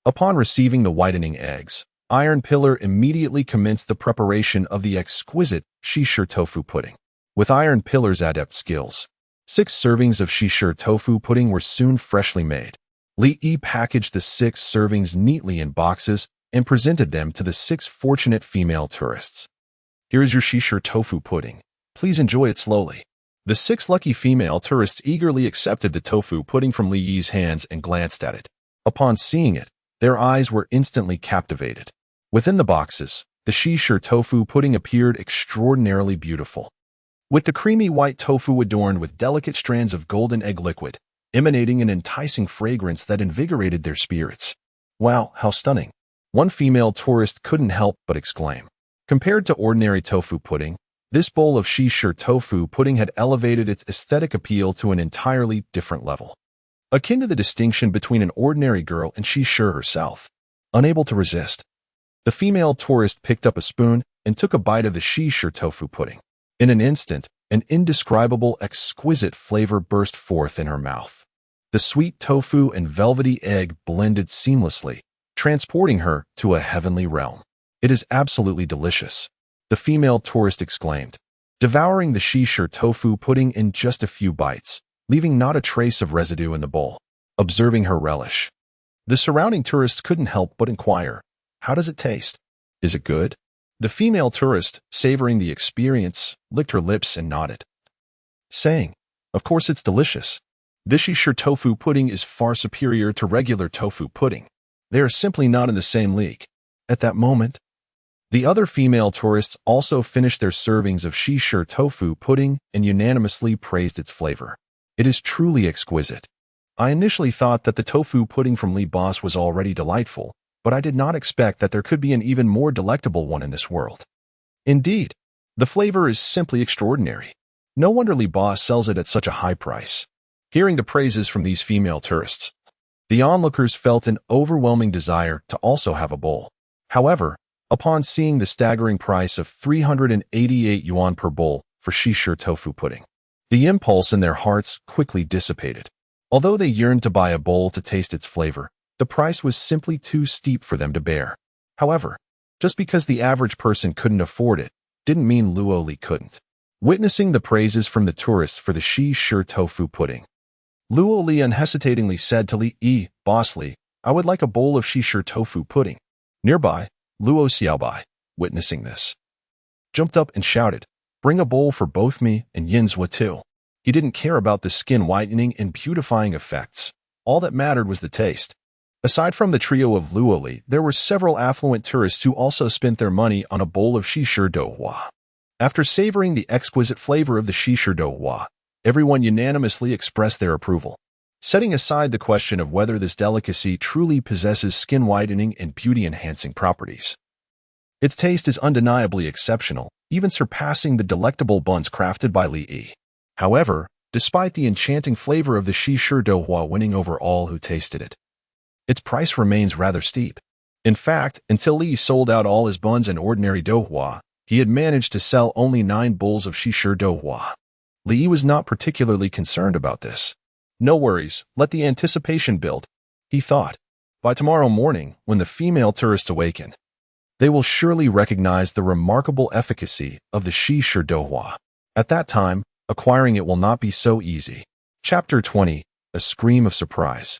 Upon receiving the whitening eggs, Iron Pillar immediately commenced the preparation of the exquisite Shishir tofu pudding. With Iron Pillar's adept skills, 6 servings of Shishir tofu pudding were soon freshly made. Li Yi packaged the 6 servings neatly in boxes and presented them to the 6 fortunate female tourists. Here is your Shishir tofu pudding. Please enjoy it slowly. The 6 lucky female tourists eagerly accepted the tofu pudding from Li Yi's hands and glanced at it. Upon seeing it, their eyes were instantly captivated. Within the boxes, the Shishir tofu pudding appeared extraordinarily beautiful, with the creamy white tofu adorned with delicate strands of golden egg liquid, emanating an enticing fragrance that invigorated their spirits. Wow, how stunning! One female tourist couldn't help but exclaim. Compared to ordinary tofu pudding, this bowl of Shishir tofu pudding had elevated its aesthetic appeal to an entirely different level, akin to the distinction between an ordinary girl and Shishir herself. Unable to resist, the female tourist picked up a spoon and took a bite of the Shishir tofu pudding. In an instant, an indescribable, exquisite flavor burst forth in her mouth. The sweet tofu and velvety egg blended seamlessly, transporting her to a heavenly realm. It is absolutely delicious, the female tourist exclaimed, devouring the Shishir tofu pudding in just a few bites, leaving not a trace of residue in the bowl. Observing her relish, the surrounding tourists couldn't help but inquire, "How does it taste? Is it good?" The female tourist, savoring the experience, licked her lips and nodded, saying, "Of course it's delicious. This Shishir tofu pudding is far superior to regular tofu pudding. They are simply not in the same league." At that moment, the other female tourists also finished their servings of Shishir tofu pudding and unanimously praised its flavor. "It is truly exquisite. I initially thought that the tofu pudding from Li Boss was already delightful, but I did not expect that there could be an even more delectable one in this world. Indeed, the flavor is simply extraordinary. No wonder Li Boss sells it at such a high price." Hearing the praises from these female tourists, the onlookers felt an overwhelming desire to also have a bowl. However, upon seeing the staggering price of 388 yuan per bowl for Shishir tofu pudding, the impulse in their hearts quickly dissipated. Although they yearned to buy a bowl to taste its flavor, the price was simply too steep for them to bear. However, just because the average person couldn't afford it, didn't mean Luo Li couldn't. Witnessing the praises from the tourists for the Shishir tofu pudding, Luo Li unhesitatingly said to Li Yi, "Boss Li, I would like a bowl of Shishir tofu pudding." Nearby, Luo Xiaobai, witnessing this, jumped up and shouted, "Bring a bowl for both me and Yinzhua too." He didn't care about the skin whitening and beautifying effects. All that mattered was the taste. Aside from the trio of Luo Li, there were several affluent tourists who also spent their money on a bowl of Shishir douhua. After savoring the exquisite flavor of the Shishir douhua, everyone unanimously expressed their approval. Setting aside the question of whether this delicacy truly possesses skin whitening and beauty-enhancing properties, its taste is undeniably exceptional, even surpassing the delectable buns crafted by Li Yi. However, despite the enchanting flavor of the Shishir douhua winning over all who tasted it, its price remains rather steep. In fact, until Li sold out all his buns and ordinary douhua, he had managed to sell only 9 bowls of Shishir douhua. Li was not particularly concerned about this. No worries, let the anticipation build, he thought. By tomorrow morning, when the female tourists awaken, they will surely recognize the remarkable efficacy of the Shishir douhua. At that time, acquiring it will not be so easy. Chapter 20, A Scream of Surprise.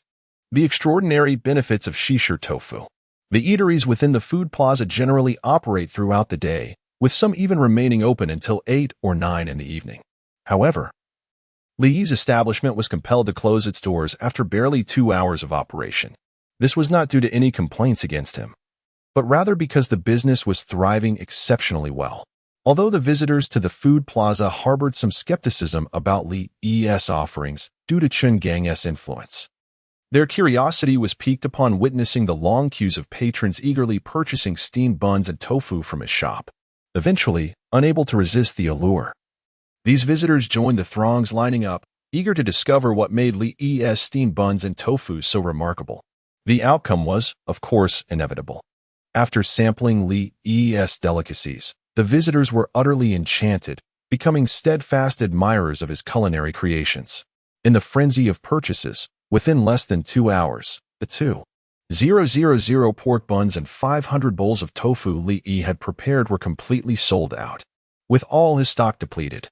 The extraordinary benefits of Shishir tofu. The eateries within the food plaza generally operate throughout the day, with some even remaining open until 8 or 9 in the evening. However, Li Yi's establishment was compelled to close its doors after barely 2 hours of operation. This was not due to any complaints against him, but rather because the business was thriving exceptionally well. Although the visitors to the food plaza harbored some skepticism about Li Yi's offerings due to Chen Gang's influence, their curiosity was piqued upon witnessing the long queues of patrons eagerly purchasing steamed buns and tofu from his shop. Eventually, unable to resist the allure, these visitors joined the throngs lining up, eager to discover what made Li Yi's steamed buns and tofu so remarkable. The outcome was, of course, inevitable. After sampling Li Yi's delicacies, the visitors were utterly enchanted, becoming steadfast admirers of his culinary creations. In the frenzy of purchases, within less than 2 hours, the 2,000 pork buns and 500 bowls of tofu Li Yi had prepared were completely sold out. With all his stock depleted,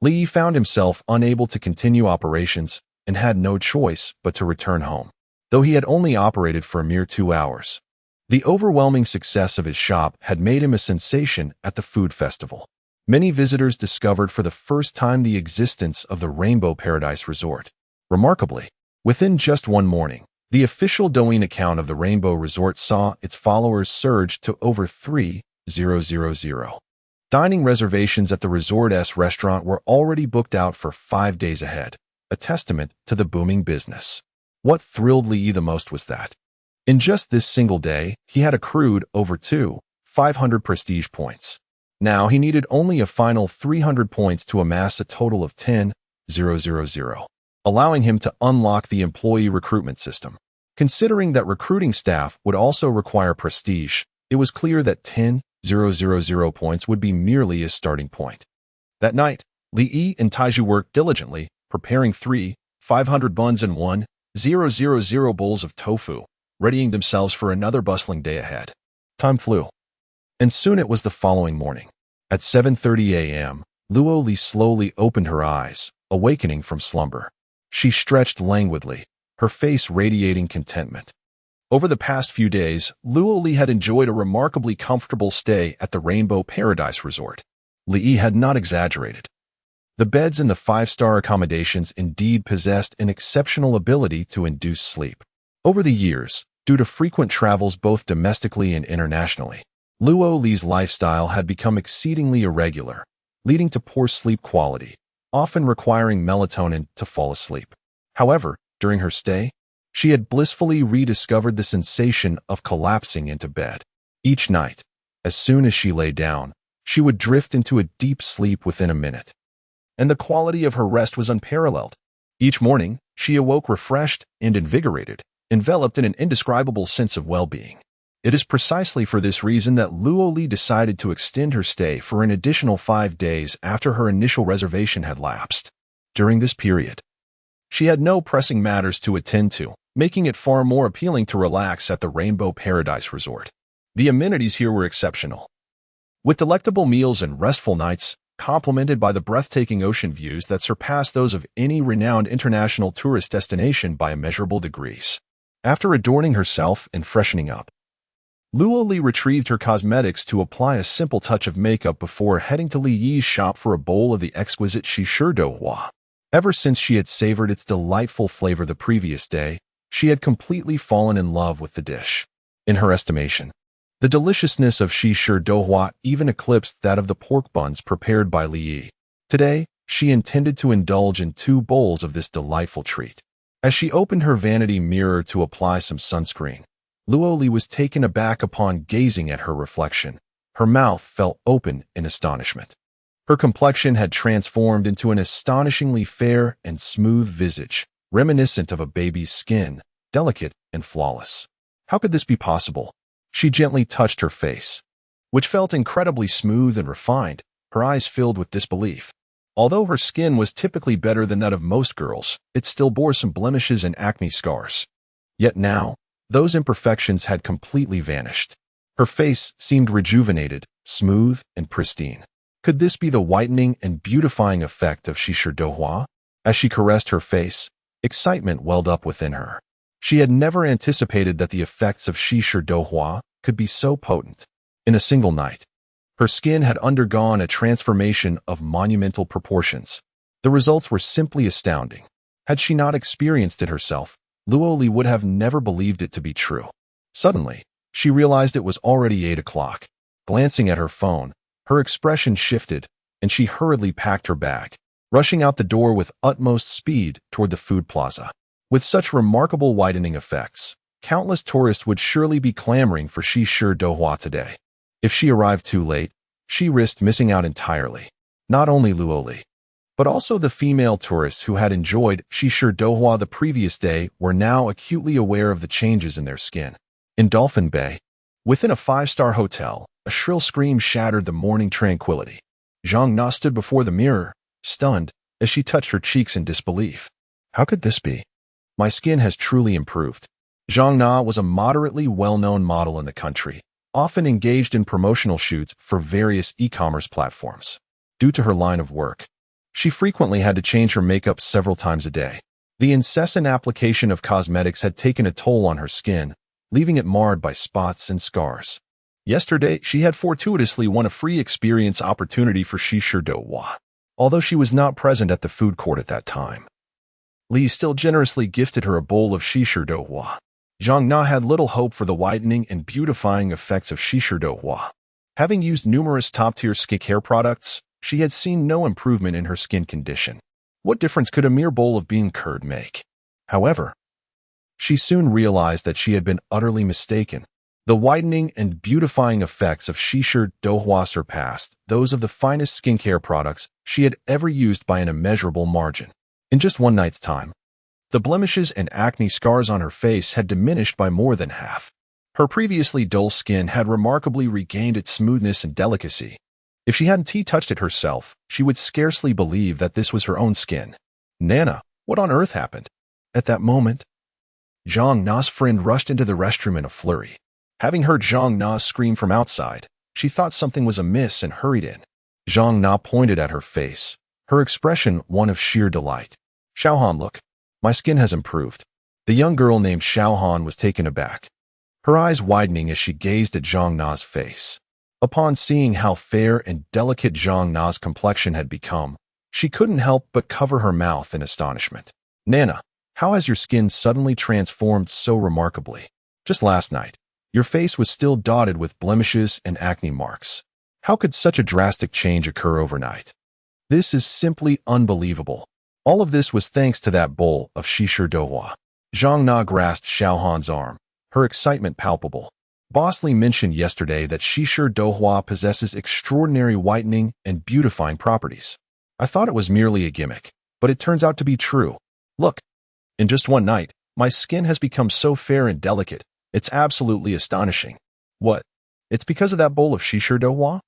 Li Yi found himself unable to continue operations and had no choice but to return home. Though he had only operated for a mere 2 hours, the overwhelming success of his shop had made him a sensation at the food festival. Many visitors discovered for the first time the existence of the Rainbow Paradise Resort. Remarkably, within just one morning, the official Douyin account of the Rainbow Resort saw its followers surge to over 3,000. Dining reservations at the resort's restaurant were already booked out for 5 days ahead, a testament to the booming business. What thrilled Li Yi the most was that, in just this single day, he had accrued over 500 prestige points. Now he needed only a final 300 points to amass a total of 10,000, allowing him to unlock the employee recruitment system. Considering that recruiting staff would also require prestige, it was clear that 10,000 points would be merely a starting point. That night, Li Yi and Taiju worked diligently, preparing 500 buns and 1,000 bowls of tofu, readying themselves for another bustling day ahead. Time flew, and soon it was the following morning. At 7:30 a.m., Luo Li slowly opened her eyes, awakening from slumber. She stretched languidly, her face radiating contentment. Over the past few days, Luo Li had enjoyed a remarkably comfortable stay at the Rainbow Paradise Resort. Li Yi had not exaggerated. The beds in the 5-star accommodations indeed possessed an exceptional ability to induce sleep. Over the years, due to frequent travels both domestically and internationally, Luo Li's lifestyle had become exceedingly irregular, leading to poor sleep quality, often requiring melatonin to fall asleep. However, during her stay, she had blissfully rediscovered the sensation of collapsing into bed. Each night, as soon as she lay down, she would drift into a deep sleep within a minute. And the quality of her rest was unparalleled. Each morning, she awoke refreshed and invigorated, enveloped in an indescribable sense of well-being. It is precisely for this reason that Luo Li decided to extend her stay for an additional 5 days after her initial reservation had lapsed. During this period, she had no pressing matters to attend to, making it far more appealing to relax at the Rainbow Paradise Resort. The amenities here were exceptional, with delectable meals and restful nights, complemented by the breathtaking ocean views that surpass those of any renowned international tourist destination by immeasurable degrees. After adorning herself and freshening up, Luo Li retrieved her cosmetics to apply a simple touch of makeup before heading to Li Yi's shop for a bowl of the exquisite Shisherdouhua. Ever since she had savored its delightful flavor the previous day, she had completely fallen in love with the dish. In her estimation, the deliciousness of Shisherdouhua even eclipsed that of the pork buns prepared by Li Yi. Today, she intended to indulge in 2 bowls of this delightful treat. As she opened her vanity mirror to apply some sunscreen, Luo Li was taken aback upon gazing at her reflection. Her mouth fell open in astonishment. Her complexion had transformed into an astonishingly fair and smooth visage, reminiscent of a baby's skin, delicate and flawless. How could this be possible? She gently touched her face, which felt incredibly smooth and refined, her eyes filled with disbelief. Although her skin was typically better than that of most girls, it still bore some blemishes and acne scars. Yet now, those imperfections had completely vanished. Her face seemed rejuvenated, smooth, and pristine. Could this be the whitening and beautifying effect of Shisherdouhua? As she caressed her face, excitement welled up within her. She had never anticipated that the effects of Shisherdouhua could be so potent. In a single night, her skin had undergone a transformation of monumental proportions. The results were simply astounding. Had she not experienced it herself, Luo Li would have never believed it to be true. Suddenly, she realized it was already 8 o'clock. Glancing at her phone, Her expression shifted, and she hurriedly packed her bag, rushing out the door with utmost speed toward the food plaza. With such remarkable whitening effects, countless tourists would surely be clamoring for Shishu Dohua today. If she arrived too late, she risked missing out entirely. Not only Luoli, but also the female tourists who had enjoyed Shishu Dohua the previous day were now acutely aware of the changes in their skin. In Dolphin Bay, within a five-star hotel, a shrill scream shattered the morning tranquility. Zhang Na stood before the mirror, stunned, as she touched her cheeks in disbelief. How could this be? My skin has truly improved. Zhang Na was a moderately well-known model in the country, often engaged in promotional shoots for various e-commerce platforms. Due to her line of work, she frequently had to change her makeup several times a day. The incessant application of cosmetics had taken a toll on her skin, leaving it marred by spots and scars. Yesterday, she had fortuitously won a free experience opportunity for Shishu Dohua, although she was not present at the food court at that time. Li still generously gifted her a bowl of Shishu Dohua. Zhang Na had little hope for the whitening and beautifying effects of Shishu Dohua. Having used numerous top-tier skincare products, she had seen no improvement in her skin condition. What difference could a mere bowl of bean curd make? However, she soon realized that she had been utterly mistaken. The whitening and beautifying effects of Shishu Dohua surpassed those of the finest skincare products she had ever used by an immeasurable margin. In just one night's time, the blemishes and acne scars on her face had diminished by more than half. Her previously dull skin had remarkably regained its smoothness and delicacy. If she hadn't touched it herself, she would scarcely believe that this was her own skin. Nana, what on earth happened? At that moment, Zhang Na's friend rushed into the restroom in a flurry. Having heard Zhang Na scream from outside, she thought something was amiss and hurried in. Zhang Na pointed at her face, her expression one of sheer delight. Xiaohan, look. My skin has improved. The young girl named Xiaohan was taken aback, her eyes widening as she gazed at Zhang Na's face. Upon seeing how fair and delicate Zhang Na's complexion had become, she couldn't help but cover her mouth in astonishment. Nana, how has your skin suddenly transformed so remarkably? Just last night, your face was still dotted with blemishes and acne marks. How could such a drastic change occur overnight? This is simply unbelievable. All of this was thanks to that bowl of Shishu Dohua. Zhang Na grasped Xiaohan's arm, her excitement palpable. Boss Li mentioned yesterday that Shishu Dohua possesses extraordinary whitening and beautifying properties. I thought it was merely a gimmick, but it turns out to be true. Look, in just one night, my skin has become so fair and delicate, it's absolutely astonishing. What? It's because of that bowl of Shishu Dohua?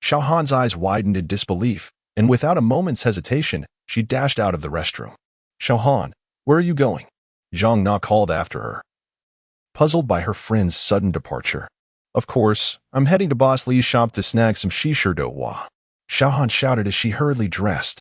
Xiaohan's eyes widened in disbelief, and without a moment's hesitation, she dashed out of the restroom. Xiaohan, where are you going? Zhang Na called after her, puzzled by her friend's sudden departure. Of course, I'm heading to Boss Li's shop to snag some Shishu Dohua. Xiaohan shouted as she hurriedly dressed.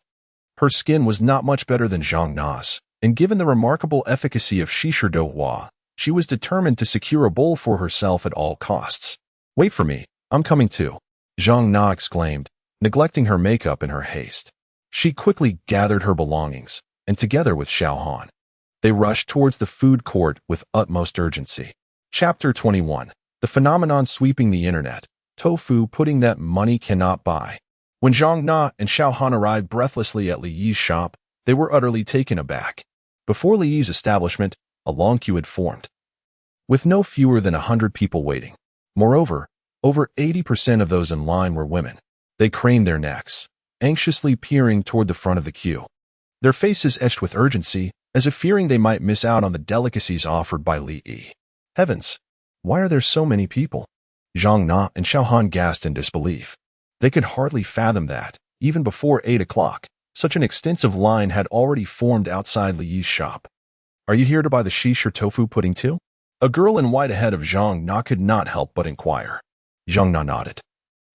Her skin was not much better than Zhang Na's, and given the remarkable efficacy of Shishu Dohua, she was determined to secure a bowl for herself at all costs. Wait for me, I'm coming too, Zhang Na exclaimed, neglecting her makeup in her haste. She quickly gathered her belongings, and together with Xiaohan, they rushed towards the food court with utmost urgency. Chapter 21. The phenomenon sweeping the internet. Tofu pudding that money cannot buy. When Zhang Na and Xiaohan arrived breathlessly at Li Yi's shop, they were utterly taken aback. Before Li Yi's establishment, a long queue had formed, with no fewer than 100 people waiting. Moreover, over 80% of those in line were women. They craned their necks, anxiously peering toward the front of the queue, their faces etched with urgency, as if fearing they might miss out on the delicacies offered by Li Yi. Heavens, why are there so many people? Zhang Na and Xiaohan gasped in disbelief. They could hardly fathom that, even before 8 o'clock, such an extensive line had already formed outside Li Yi's shop. Are you here to buy the Shishu tofu pudding too? A girl in white ahead of Zhang Na could not help but inquire. Zhang Na nodded.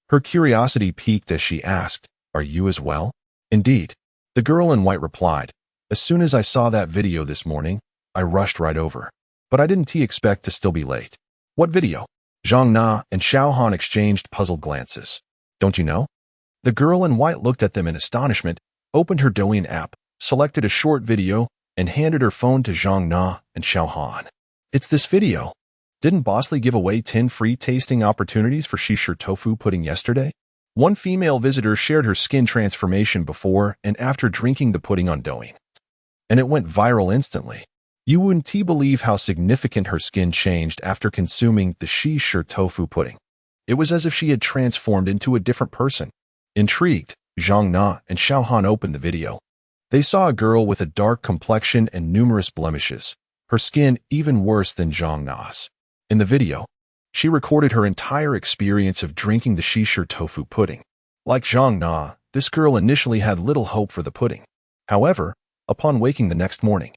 Her curiosity piqued as she asked, Are you as well? Indeed, the girl in white replied. As soon as I saw that video this morning, I rushed right over. But I didn't expect to still be late. What video? Zhang Na and Xiaohan exchanged puzzled glances. Don't you know? The girl in white looked at them in astonishment, opened her Douyin app, selected a short video, and handed her phone to Zhang Na and Xiaohan. It's this video. Didn't Boss Li give away 10 free tasting opportunities for Shishu tofu pudding yesterday? One female visitor shared her skin transformation before and after drinking the pudding on Douyin, and it went viral instantly. You wouldn't believe how significant her skin changed after consuming the shi-shi tofu pudding. It was as if she had transformed into a different person. Intrigued, Zhang Na and Xiao Han opened the video. They saw a girl with a dark complexion and numerous blemishes, her skin even worse than Zhang Na's. In the video, she recorded her entire experience of drinking the shi-shi tofu pudding. Like Zhang Na, this girl initially had little hope for the pudding. However, upon waking the next morning,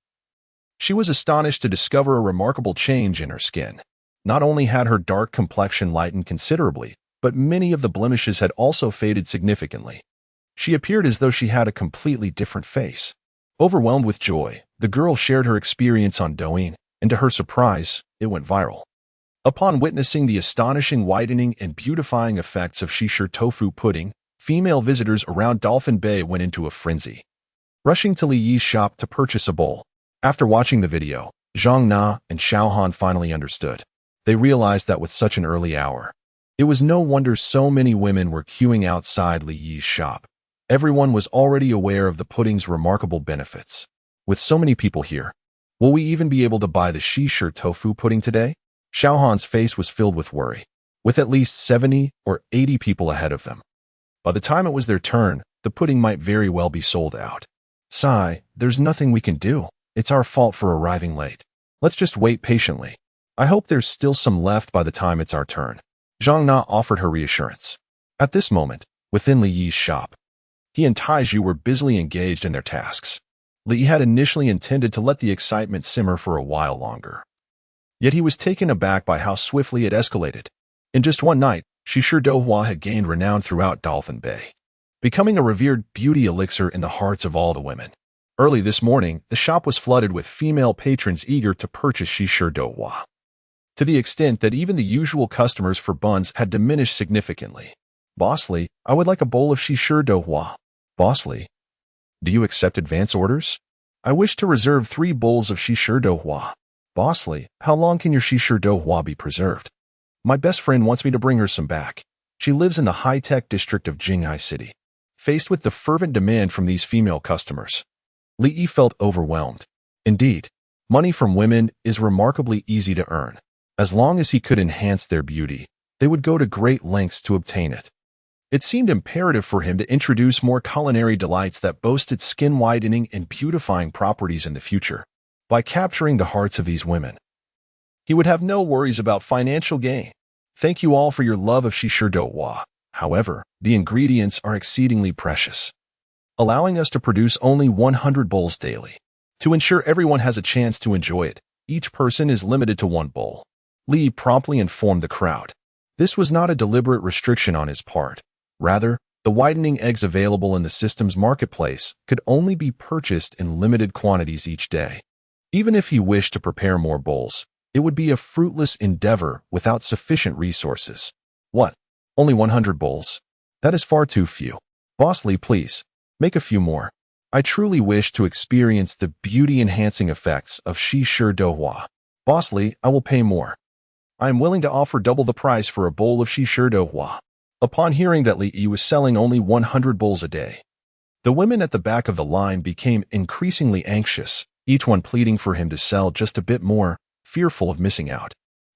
she was astonished to discover a remarkable change in her skin. Not only had her dark complexion lightened considerably, but many of the blemishes had also faded significantly. She appeared as though she had a completely different face. Overwhelmed with joy, the girl shared her experience on Douyin, and to her surprise, it went viral. Upon witnessing the astonishing whitening and beautifying effects of shi-shi tofu pudding, female visitors around Dolphin Bay went into a frenzy, rushing to Li Yi's shop to purchase a bowl. After watching the video, Zhang Na and Xiao Han finally understood. They realized that with such an early hour, it was no wonder so many women were queuing outside Li Yi's shop. Everyone was already aware of the pudding's remarkable benefits. With so many people here, will we even be able to buy the shi-shi tofu pudding today? Xiao Han's face was filled with worry, with at least 70 or 80 people ahead of them. By the time it was their turn, the pudding might very well be sold out. Sigh, there's nothing we can do. It's our fault for arriving late. Let's just wait patiently. I hope there's still some left by the time it's our turn. Zhang Na offered her reassurance. At this moment, within Li Yi's shop, he and Taiju were busily engaged in their tasks. Li Yi had initially intended to let the excitement simmer for a while longer. Yet he was taken aback by how swiftly it escalated. In just one night, shi-shi tofu had gained renown throughout Dolphin Bay, becoming a revered beauty elixir in the hearts of all the women. Early this morning, the shop was flooded with female patrons eager to purchase shi-shi tofu, to the extent that even the usual customers for buns had diminished significantly. Boss Li, I would like a bowl of shi-shi tofu. Boss Li, do you accept advance orders? I wish to reserve 3 bowls of shi-shi tofu. Boss Li, how long can your shi-shi tofu be preserved? My best friend wants me to bring her some back. She lives in the high-tech district of Jinghai City. Faced with the fervent demand from these female customers, Li Yi felt overwhelmed. Indeed, money from women is remarkably easy to earn. As long as he could enhance their beauty, they would go to great lengths to obtain it. It seemed imperative for him to introduce more culinary delights that boasted skin-whitening and beautifying properties in the future. By capturing the hearts of these women, he would have no worries about financial gain. Thank you all for your love of shi-shi tofu. However, the ingredients are exceedingly precious, allowing us to produce only 100 bowls daily. To ensure everyone has a chance to enjoy it, each person is limited to 1 bowl. Li promptly informed the crowd. This was not a deliberate restriction on his part. Rather, the whitening eggs available in the system's marketplace could only be purchased in limited quantities each day. Even if he wished to prepare more bowls, it would be a fruitless endeavor without sufficient resources. What? Only 100 bowls? That is far too few. Boss Li, please, make a few more. I truly wish to experience the beauty-enhancing effects of shi-shi tofu. Boss Li, I will pay more. I am willing to offer double the price for a bowl of shi-shi tofu. Upon hearing that Li Yi was selling only 100 bowls a day, the women at the back of the line became increasingly anxious, each one pleading for him to sell just a bit more, fearful of missing out.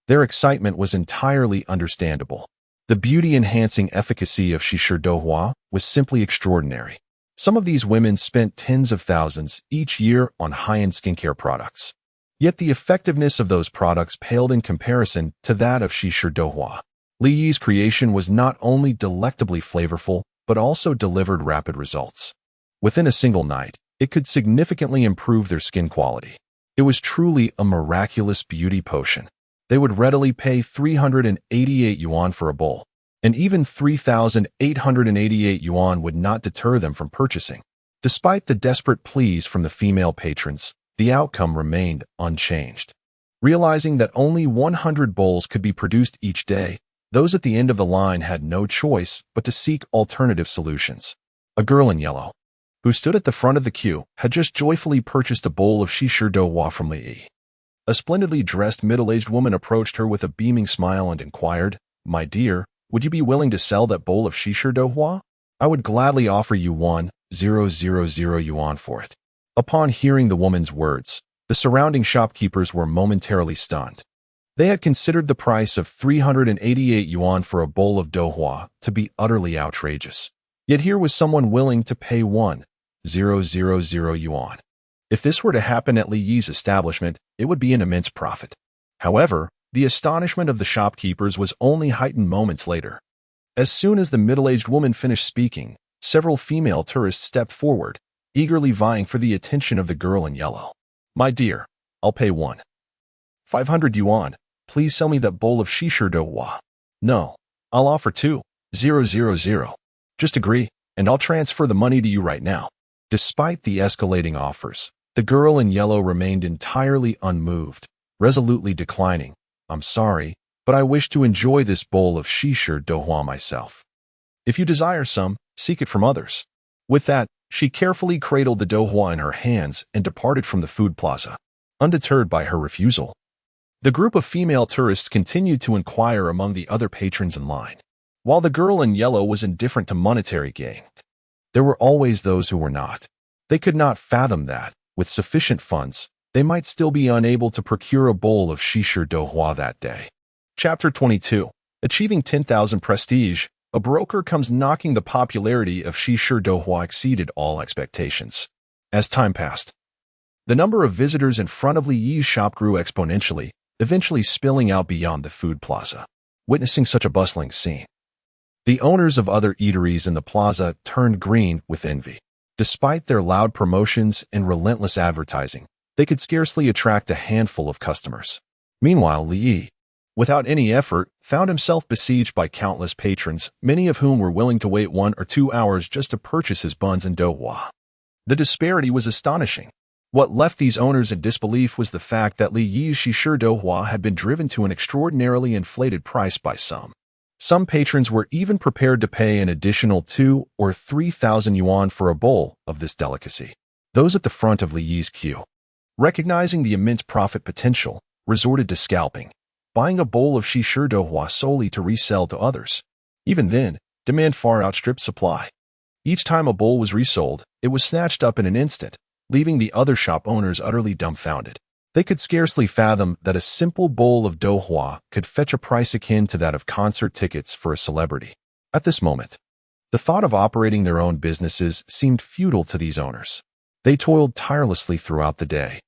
Their excitement was entirely understandable. The beauty-enhancing efficacy of shi-shi tofu was simply extraordinary. Some of these women spent tens of thousands each year on high-end skincare products. Yet the effectiveness of those products paled in comparison to that of shi-shi tofu. Li Yi's creation was not only delectably flavorful, but also delivered rapid results. Within a single night, it could significantly improve their skin quality. It was truly a miraculous beauty potion. They would readily pay 388 yuan for a bowl, and even 3,888 yuan would not deter them from purchasing. Despite the desperate pleas from the female patrons, the outcome remained unchanged. Realizing that only 100 bowls could be produced each day, those at the end of the line had no choice but to seek alternative solutions. A girl in yellow, who stood at the front of the queue, had just joyfully purchased a bowl of shi-shi tofu from Li Yi. A splendidly dressed middle-aged woman approached her with a beaming smile and inquired, "My dear, Would you be willing to sell that bowl of shisha douhua? I would gladly offer you 1,000 yuan for it. Upon hearing the woman's words, the surrounding shopkeepers were momentarily stunned. They had considered the price of 388 yuan for a bowl of douhua to be utterly outrageous. Yet here was someone willing to pay 1,000 yuan. If this were to happen at Li Yi's establishment, it would be an immense profit. However, the astonishment of the shopkeepers was only heightened moments later. As soon as the middle-aged woman finished speaking, several female tourists stepped forward, eagerly vying for the attention of the girl in yellow. My dear, I'll pay 1,500 yuan. Please sell me that bowl of shisha douhua. No, I'll offer 2,000. Just agree, and I'll transfer the money to you right now. Despite the escalating offers, the girl in yellow remained entirely unmoved, resolutely declining. I'm sorry, but I wish to enjoy this bowl of shisha douhua myself. If you desire some, seek it from others. With that, she carefully cradled the douhua in her hands and departed from the food plaza. Undeterred by her refusal, the group of female tourists continued to inquire among the other patrons in line. While the girl in yellow was indifferent to monetary gain, there were always those who were not. They could not fathom that, with sufficient funds, they might still be unable to procure a bowl of shisha douhua that day. Chapter 22. Achieving 10,000 prestige, a broker comes knocking. The popularity of shisha douhua exceeded all expectations. As time passed, the number of visitors in front of Li Yi's shop grew exponentially, eventually spilling out beyond the food plaza. Witnessing such a bustling scene, the owners of other eateries in the plaza turned green with envy. Despite their loud promotions and relentless advertising, they could scarcely attract a handful of customers. Meanwhile, Li Yi, without any effort, found himself besieged by countless patrons, many of whom were willing to wait 1 or 2 hours just to purchase his buns and douhua. The disparity was astonishing. What left these owners in disbelief was the fact that Li Yi's shisha douhua had been driven to an extraordinarily inflated price by some. Some patrons were even prepared to pay an additional 2,000 or 3,000 yuan for a bowl of this delicacy. Those at the front of Li Yi's queue, recognizing the immense profit potential, resorted to scalping, buying a bowl of shisha douhua solely to resell to others. Even then, demand far outstripped supply. Each time a bowl was resold, it was snatched up in an instant, leaving the other shop owners utterly dumbfounded. They could scarcely fathom that a simple bowl of douhua could fetch a price akin to that of concert tickets for a celebrity. At this moment, the thought of operating their own businesses seemed futile to these owners. They toiled tirelessly throughout the day,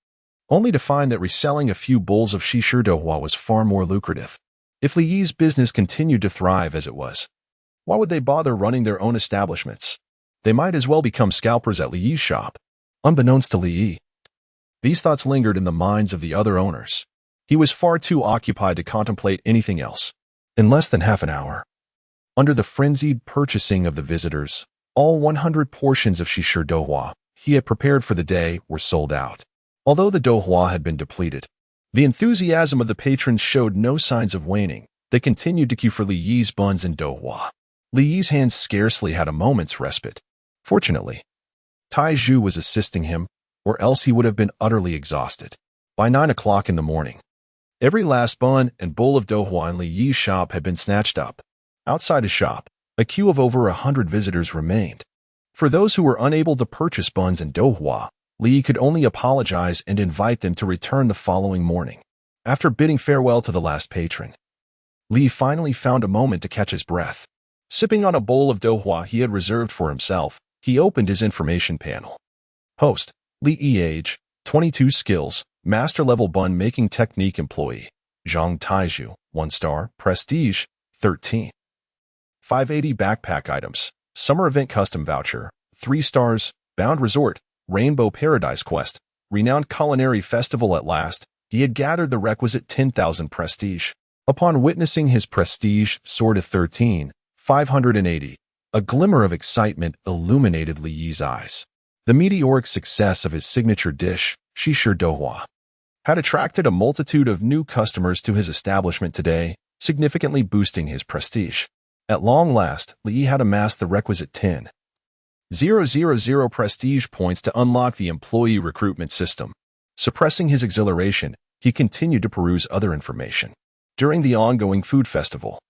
only to find that reselling a few bowls of shisha douhua was far more lucrative. If Li Yi's business continued to thrive as it was, why would they bother running their own establishments? They might as well become scalpers at Li Yi's shop. Unbeknownst to Li Yi, these thoughts lingered in the minds of the other owners. He was far too occupied to contemplate anything else. In less than half an hour, under the frenzied purchasing of the visitors, all 100 portions of shisha douhua he had prepared for the day were sold out. Although the douhua had been depleted, the enthusiasm of the patrons showed no signs of waning. They continued to queue for Li Yi's buns and douhua. Li Yi's hands scarcely had a moment's respite. Fortunately, Tai Zhu was assisting him, or else he would have been utterly exhausted. By 9 o'clock in the morning, every last bun and bowl of douhua in Li Yi's shop had been snatched up. Outside his shop, a queue of over 100 visitors remained. For those who were unable to purchase buns and douhua, Li Yi could only apologize and invite them to return the following morning. After bidding farewell to the last patron, Li finally found a moment to catch his breath. Sipping on a bowl of douhua he had reserved for himself, he opened his information panel. Host, Li Yi, age, 22, skills, master-level bun-making technique employee. Zhang Taizhu, 1 star, prestige, 13. 580 backpack items, summer event custom voucher, 3 stars, bound resort, Rainbow Paradise Quest, renowned culinary festival. At last, he had gathered the requisite 10,000 prestige. Upon witnessing his prestige soar to 13,580, a glimmer of excitement illuminated Li Yi's eyes. The meteoric success of his signature dish, shisha douhua, had attracted a multitude of new customers to his establishment today, significantly boosting his prestige. At long last, Li Yi had amassed the requisite 10,000 prestige points to unlock the employee recruitment system. Suppressing his exhilaration, he continued to peruse other information. During the ongoing food festival,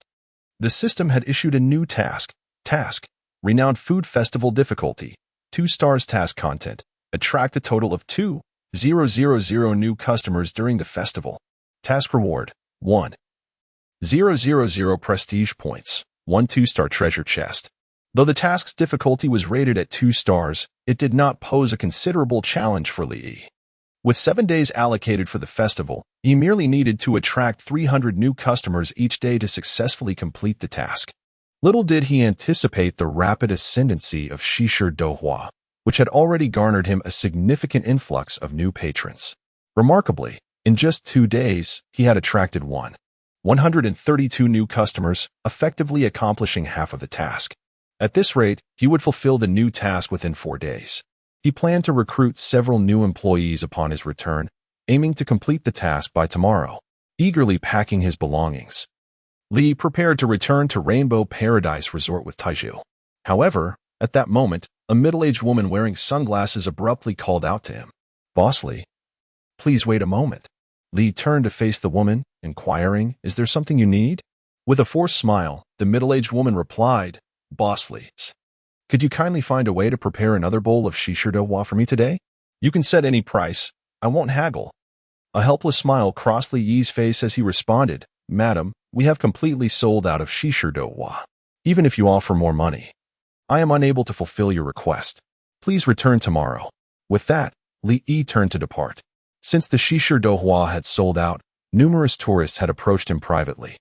The system had issued a new task. Renowned food festival difficulty. 2 stars task content. Attract a total of 2,000 new customers during the festival. Task reward. 1,000 prestige points. 1 2-star treasure chest. Though the task's difficulty was rated at 2 stars, it did not pose a considerable challenge for Li. With 7 days allocated for the festival, he merely needed to attract 300 new customers each day to successfully complete the task. Little did he anticipate the rapid ascendancy of Shisher Dohua, which had already garnered him a significant influx of new patrons. Remarkably, in just 2 days, he had attracted 132 new customers, effectively accomplishing half of the task. At this rate, he would fulfill the new task within 4 days. He planned to recruit several new employees upon his return, aiming to complete the task by tomorrow. Eagerly packing his belongings, Li prepared to return to Rainbow Paradise Resort with Taiju. However, at that moment, a middle-aged woman wearing sunglasses abruptly called out to him. "Boss Li, please wait a moment." Li turned to face the woman, inquiring, "Is there something you need?" With a forced smile, the middle-aged woman replied, "Boss Li, could you kindly find a way to prepare another bowl of Shisher Dohua for me today? You can set any price. I won't haggle." A helpless smile crossed Li Yi's face as he responded, "Madam, we have completely sold out of Shisher Dohua. Even if you offer more money, I am unable to fulfill your request. Please return tomorrow." With that, Li Yi turned to depart. Since the Shisher Dohua had sold out, numerous tourists had approached him privately,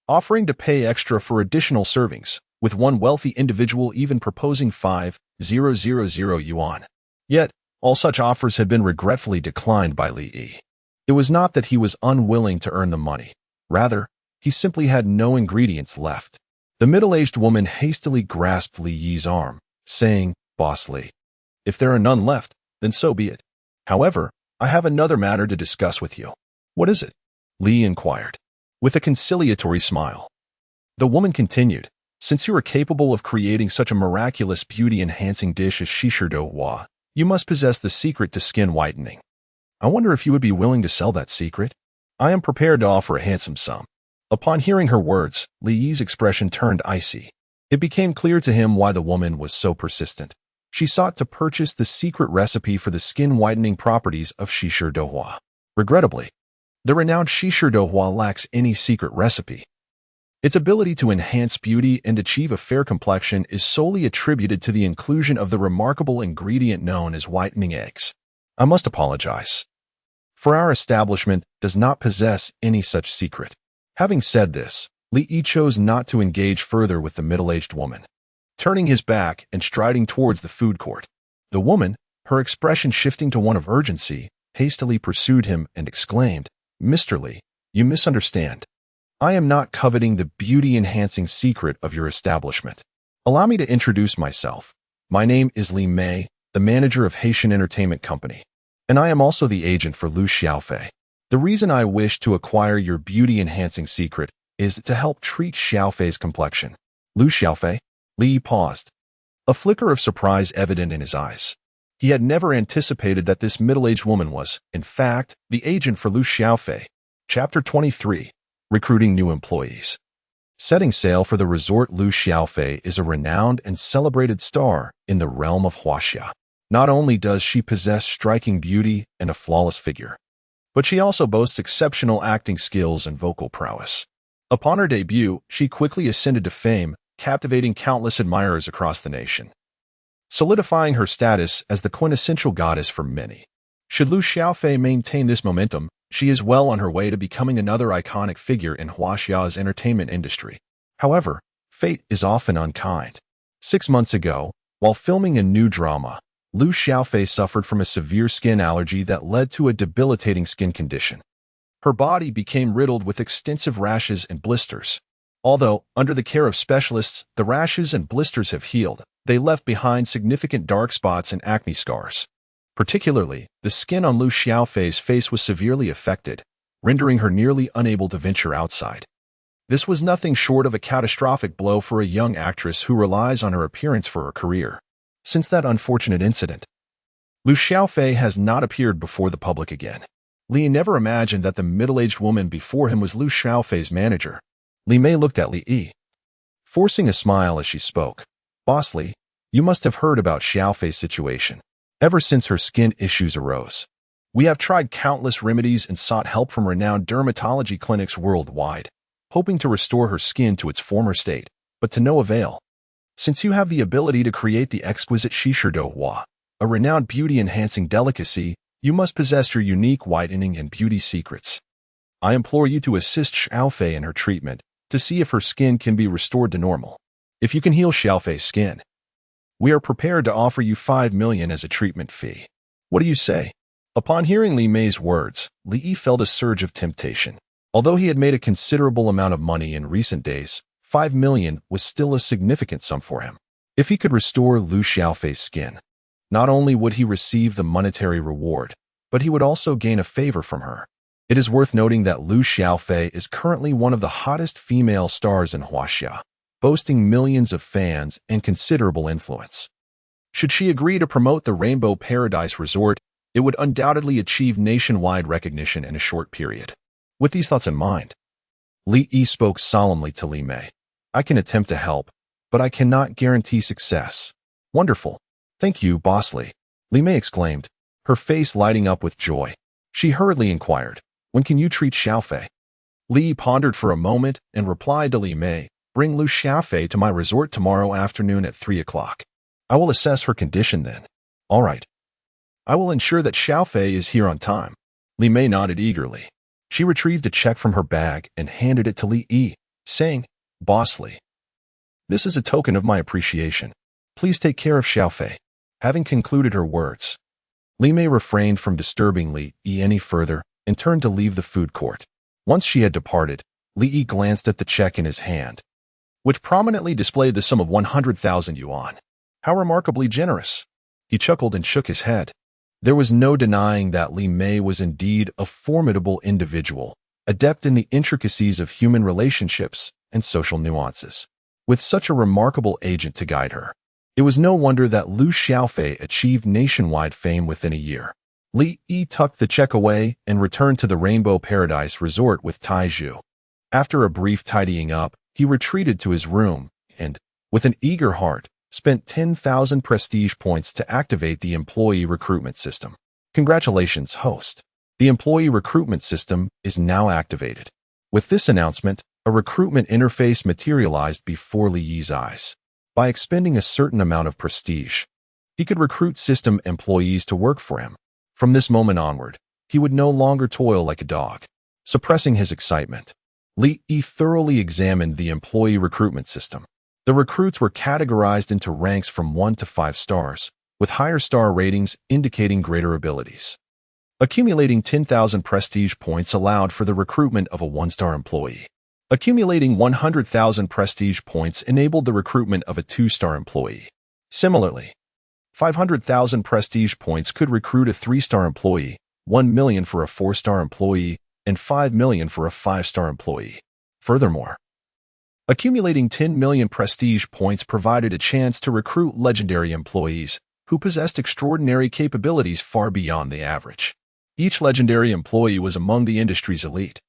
offering to pay extra for additional servings, with one wealthy individual even proposing 5,000 yuan. Yet, all such offers had been regretfully declined by Li Yi. It was not that he was unwilling to earn the money. Rather, he simply had no ingredients left. The middle-aged woman hastily grasped Li Yi's arm, saying, "Boss Li, if there are none left, then so be it. However, I have another matter to discuss with you." "What is it?" Li inquired, with a conciliatory smile. The woman continued, "Since you are capable of creating such a miraculous beauty-enhancing dish as Shisher Dohua, you must possess the secret to skin whitening. I wonder if you would be willing to sell that secret? I am prepared to offer a handsome sum." Upon hearing her words, Li Yi's expression turned icy. It became clear to him why the woman was so persistent. She sought to purchase the secret recipe for the skin-whitening properties of Shisher Dohua. Regrettably, the renowned Shisher Dohua lacks any secret recipe. Its ability to enhance beauty and achieve a fair complexion is solely attributed to the inclusion of the remarkable ingredient known as whitening eggs. I must apologize, for our establishment does not possess any such secret. Having said this, Li Yi chose not to engage further with the middle-aged woman. Turning his back and striding towards the food court, the woman, her expression shifting to one of urgency, hastily pursued him and exclaimed, "Mr. Li, you misunderstand. I am not coveting the beauty-enhancing secret of your establishment. Allow me to introduce myself. My name is Li Mei, the manager of Haitian Entertainment Company, and I am also the agent for Lu Xiaofei. The reason I wish to acquire your beauty-enhancing secret is to help treat Xiaofei's complexion." "Lu Xiaofei?" Li paused, a flicker of surprise evident in his eyes. He had never anticipated that this middle-aged woman was, in fact, the agent for Lu Xiaofei. Chapter 23. Recruiting New Employees. Setting sail for the resort, Lu Xiaofei is a renowned and celebrated star in the realm of Huaxia. Not only does she possess striking beauty and a flawless figure, but she also boasts exceptional acting skills and vocal prowess. Upon her debut, she quickly ascended to fame, captivating countless admirers across the nation, solidifying her status as the quintessential goddess for many. Should Lu Xiaofei maintain this momentum, she is well on her way to becoming another iconic figure in Huaxia's entertainment industry. However, fate is often unkind. 6 months ago, while filming a new drama, Lu Xiaofei suffered from a severe skin allergy that led to a debilitating skin condition. Her body became riddled with extensive rashes and blisters. Although, under the care of specialists, the rashes and blisters have healed, they left behind significant dark spots and acne scars. Particularly, the skin on Lu Xiaofei's face was severely affected, rendering her nearly unable to venture outside. This was nothing short of a catastrophic blow for a young actress who relies on her appearance for her career. Since that unfortunate incident, Lu Xiaofei has not appeared before the public again. Li never imagined that the middle-aged woman before him was Lu Xiaofei's manager. Li Mei looked at Li Yi, forcing a smile as she spoke. "Boss Li, you must have heard about Xiaofei's situation. Ever since her skin issues arose, we have tried countless remedies and sought help from renowned dermatology clinics worldwide, hoping to restore her skin to its former state, but to no avail. Since you have the ability to create the exquisite Shisherdouhua, a renowned beauty-enhancing delicacy, you must possess your unique whitening and beauty secrets. I implore you to assist Xiaofei in her treatment to see if her skin can be restored to normal. If you can heal Xiaofei's skin, we are prepared to offer you 5 million as a treatment fee. What do you say?" Upon hearing Li Mei's words, Li Yi felt a surge of temptation. Although he had made a considerable amount of money in recent days, 5 million was still a significant sum for him. If he could restore Lu Xiaofei's skin, not only would he receive the monetary reward, but he would also gain a favor from her. It is worth noting that Lu Xiaofei is currently one of the hottest female stars in Huaxia, boasting millions of fans and considerable influence. Should she agree to promote the Rainbow Paradise Resort, it would undoubtedly achieve nationwide recognition in a short period. With these thoughts in mind, Li Yi spoke solemnly to Li Mei. "I can attempt to help, but I cannot guarantee success." "Wonderful. Thank you, Boss Li," Li Mei exclaimed, her face lighting up with joy. She hurriedly inquired, "When can you treat Xiaofei?" Li Yi pondered for a moment and replied to Li Mei, "Bring Lu Xiaofei to my resort tomorrow afternoon at 3 o'clock. I will assess her condition then." "All right. I will ensure that Xiaofei is here on time." Li Mei nodded eagerly. She retrieved a check from her bag and handed it to Li Yi, saying, "Boss Li, this is a token of my appreciation. Please take care of Xiaofei." Having concluded her words, Li Mei refrained from disturbing Li Yi any further and turned to leave the food court. Once she had departed, Li Yi glanced at the check in his hand, which prominently displayed the sum of 100,000 yuan. How remarkably generous! He chuckled and shook his head. There was no denying that Li Mei was indeed a formidable individual, adept in the intricacies of human relationships and social nuances. With such a remarkable agent to guide her, it was no wonder that Lu Xiaofei achieved nationwide fame within a year. Li Yi tucked the check away and returned to the Rainbow Paradise Resort with Taizhu. After a brief tidying up, he retreated to his room and, with an eager heart, spent 10,000 prestige points to activate the employee recruitment system. "Congratulations, host. The employee recruitment system is now activated." With this announcement, a recruitment interface materialized before Li Yi's eyes. By expending a certain amount of prestige, he could recruit system employees to work for him. From this moment onward, he would no longer toil like a dog. Suppressing his excitement, Li Yi thoroughly examined the employee recruitment system. The recruits were categorized into ranks from 1 to 5 stars, with higher star ratings indicating greater abilities. Accumulating 10,000 prestige points allowed for the recruitment of a 1-star employee. Accumulating 100,000 prestige points enabled the recruitment of a 2-star employee. Similarly, 500,000 prestige points could recruit a 3-star employee, 1 million for a 4-star employee, and 5 million for a 5-star employee. Furthermore, accumulating 10 million prestige points provided a chance to recruit legendary employees who possessed extraordinary capabilities far beyond the average. Each legendary employee was among the industry's elite,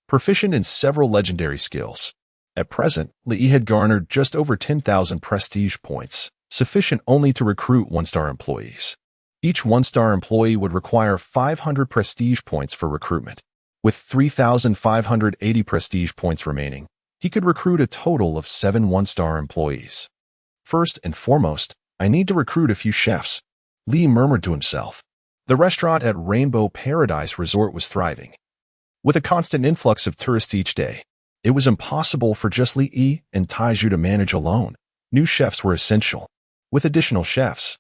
proficient in several legendary skills. At present, Li Yi had garnered just over 10,000 prestige points, sufficient only to recruit 1-star employees. Each 1-star employee would require 500 prestige points for recruitment. With 3,580 prestige points remaining, he could recruit a total of 7 1-star employees. "First and foremost, I need to recruit a few chefs," Li murmured to himself. The restaurant at Rainbow Paradise Resort was thriving. With a constant influx of tourists each day, it was impossible for just Li Yi and Taizhu to manage alone. New chefs were essential. With additional chefs,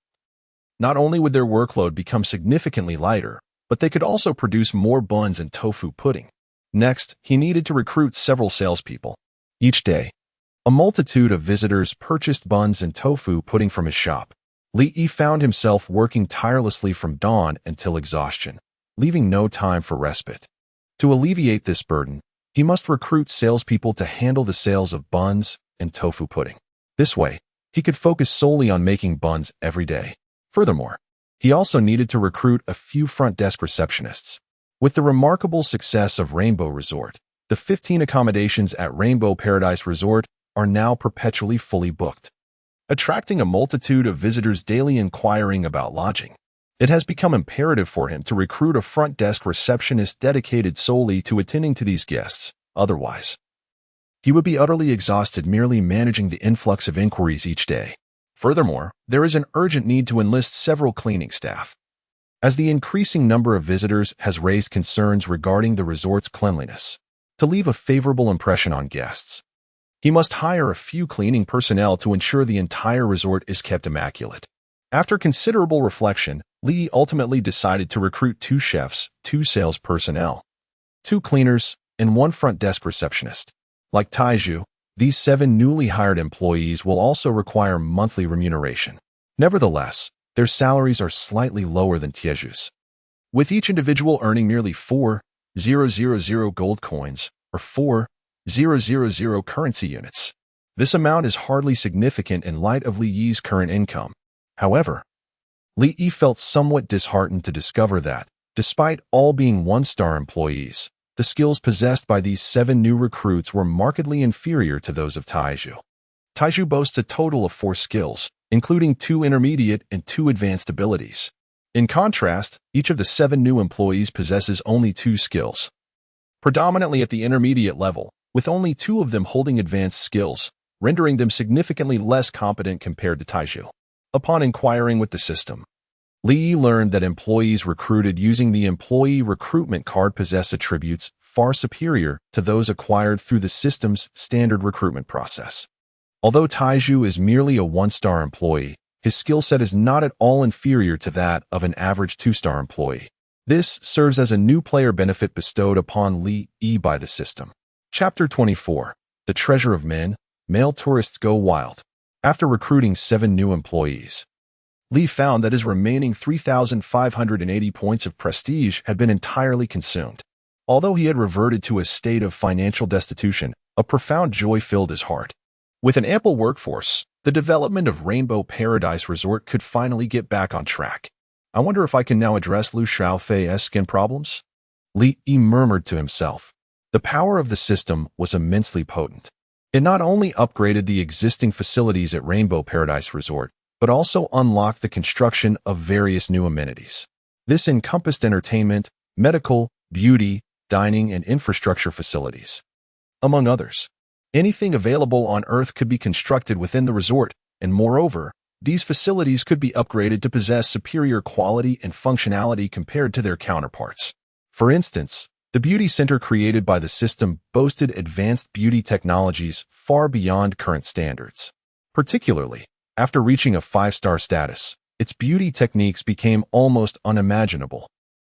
not only would their workload become significantly lighter, but they could also produce more buns and tofu pudding. Next, he needed to recruit several salespeople. Each day, a multitude of visitors purchased buns and tofu pudding from his shop. Li Yi found himself working tirelessly from dawn until exhaustion, leaving no time for respite. To alleviate this burden, he must recruit salespeople to handle the sales of buns and tofu pudding. This way, he could focus solely on making buns every day. Furthermore, he also needed to recruit a few front desk receptionists. With the remarkable success of Rainbow Resort, the 15 accommodations at Rainbow Paradise Resort are now perpetually fully booked, attracting a multitude of visitors daily inquiring about lodging. It has become imperative for him to recruit a front desk receptionist dedicated solely to attending to these guests. Otherwise, he would be utterly exhausted merely managing the influx of inquiries each day. Furthermore, there is an urgent need to enlist several cleaning staff, as the increasing number of visitors has raised concerns regarding the resort's cleanliness. To leave a favorable impression on guests, he must hire a few cleaning personnel to ensure the entire resort is kept immaculate. After considerable reflection, Lee ultimately decided to recruit 2 chefs, 2 sales personnel, 2 cleaners, and 1 front desk receptionist. Like Taiju, these 7 newly hired employees will also require monthly remuneration. Nevertheless, their salaries are slightly lower than Tieju's, with each individual earning merely 4,000 gold coins or 4,000 currency units. This amount is hardly significant in light of Li Yi's current income. However, Li Yi felt somewhat disheartened to discover that, despite all being 1-star employees, the skills possessed by these 7 new recruits were markedly inferior to those of Taiju. Taiju boasts a total of 4 skills, including 2 intermediate and 2 advanced abilities. In contrast, each of the 7 new employees possesses only 2 skills, predominantly at the intermediate level, with only 2 of them holding advanced skills, rendering them significantly less competent compared to Taiju. Upon inquiring with the system, Li Yi learned that employees recruited using the employee recruitment card possess attributes far superior to those acquired through the system's standard recruitment process. Although Taiju is merely a 1-star employee, his skill set is not at all inferior to that of an average 2-star employee. This serves as a new player benefit bestowed upon Li Yi by the system. Chapter 24. The Treasure of Men. Male tourists go wild. After recruiting 7 new employees, Li found that his remaining 3,580 points of prestige had been entirely consumed. Although he had reverted to a state of financial destitution, a profound joy filled his heart. With an ample workforce, the development of Rainbow Paradise Resort could finally get back on track. I wonder if I can now address Lu Xiaofei's skin problems? Li Yi murmured to himself. The power of the system was immensely potent. It not only upgraded the existing facilities at Rainbow Paradise Resort, but also unlocked the construction of various new amenities. This encompassed entertainment, medical, beauty, dining, and infrastructure facilities, among others. Anything available on Earth could be constructed within the resort, and moreover, these facilities could be upgraded to possess superior quality and functionality compared to their counterparts. For instance, the beauty center created by the system boasted advanced beauty technologies far beyond current standards. Particularly, after reaching a 5-star status, its beauty techniques became almost unimaginable,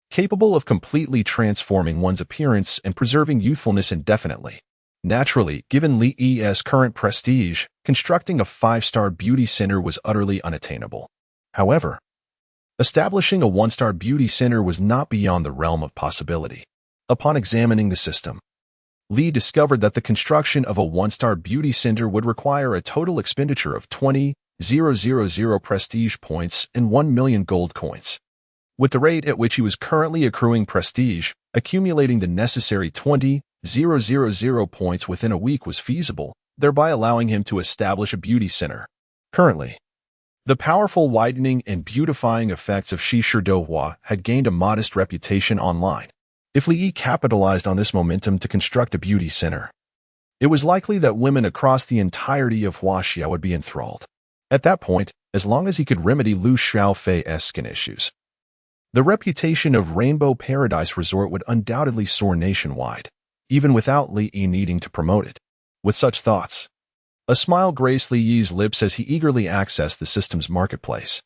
capable of completely transforming one's appearance and preserving youthfulness indefinitely. Naturally, given Li Yi's current prestige, constructing a 5-star beauty center was utterly unattainable. However, establishing a 1-star beauty center was not beyond the realm of possibility. Upon examining the system, Li discovered that the construction of a 1-star beauty center would require a total expenditure of 20,000 prestige points and 1 million gold coins. With the rate at which he was currently accruing prestige, accumulating the necessary 20,000 points within a week was feasible, thereby allowing him to establish a beauty center. Currently, the powerful widening and beautifying effects of Shi Shidouhua had gained a modest reputation online. If Li Yi capitalized on this momentum to construct a beauty center, it was likely that women across the entirety of Huaxia would be enthralled. At that point, as long as he could remedy Lu Xiaofei's skin issues, the reputation of Rainbow Paradise Resort would undoubtedly soar nationwide, even without Li Yi needing to promote it. With such thoughts, a smile graced Li Yi's lips as he eagerly accessed the system's marketplace.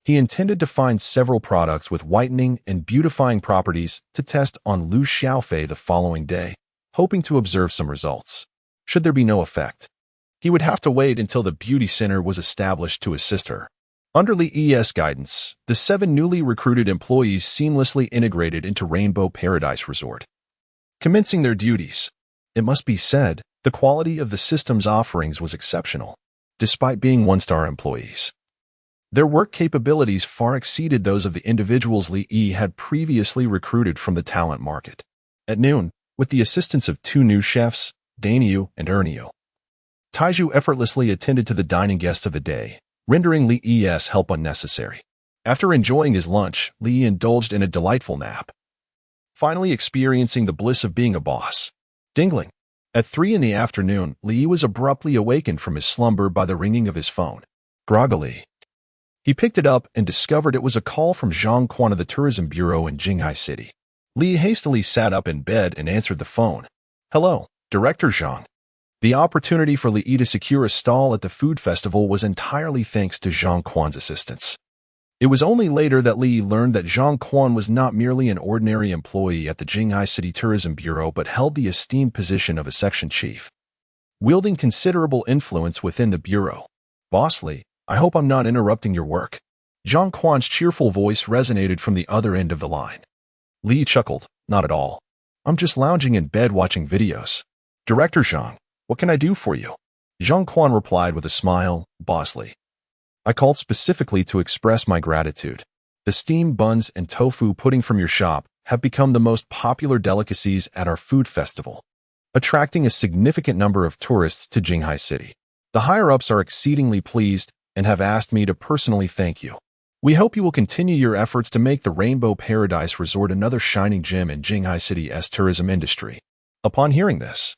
He intended to find several products with whitening and beautifying properties to test on Lu Xiaofei the following day, hoping to observe some results. Should there be no effect, he would have to wait until the beauty center was established to assist her. Under Li Yi's guidance, the 7 newly recruited employees seamlessly integrated into Rainbow Paradise Resort, commencing their duties. It must be said, the quality of the system's offerings was exceptional, despite being 1-star employees. Their work capabilities far exceeded those of the individuals Li Yi had previously recruited from the talent market. At noon, with the assistance of 2 new chefs, Daniu and Erniu, Taiju effortlessly attended to the dining guests of the day, rendering Li's help unnecessary. After enjoying his lunch, Li indulged in a delightful nap, finally experiencing the bliss of being a boss. Dingling. At 3 in the afternoon, Li was abruptly awakened from his slumber by the ringing of his phone. Groggily, he picked it up and discovered it was a call from Zhang Quan of the Tourism Bureau in Jinghai City. Li hastily sat up in bed and answered the phone. Hello, Director Zhang. The opportunity for Li to secure a stall at the food festival was entirely thanks to Zhang Quan's assistance. It was only later that Li learned that Zhang Quan was not merely an ordinary employee at the Jinghai City Tourism Bureau but held the esteemed position of a section chief, wielding considerable influence within the bureau. Boss Li, I hope I'm not interrupting your work. Zhang Quan's cheerful voice resonated from the other end of the line. Li chuckled, not at all. I'm just lounging in bed watching videos. Director Zhang, what can I do for you? Zhang Quan replied with a smile, Boss Li. I called specifically to express my gratitude. The steamed buns and tofu pudding from your shop have become the most popular delicacies at our food festival, attracting a significant number of tourists to Jinghai City. The higher-ups are exceedingly pleased and have asked me to personally thank you. We hope you will continue your efforts to make the Rainbow Paradise Resort another shining gem in Jinghai City's tourism industry. Upon hearing this,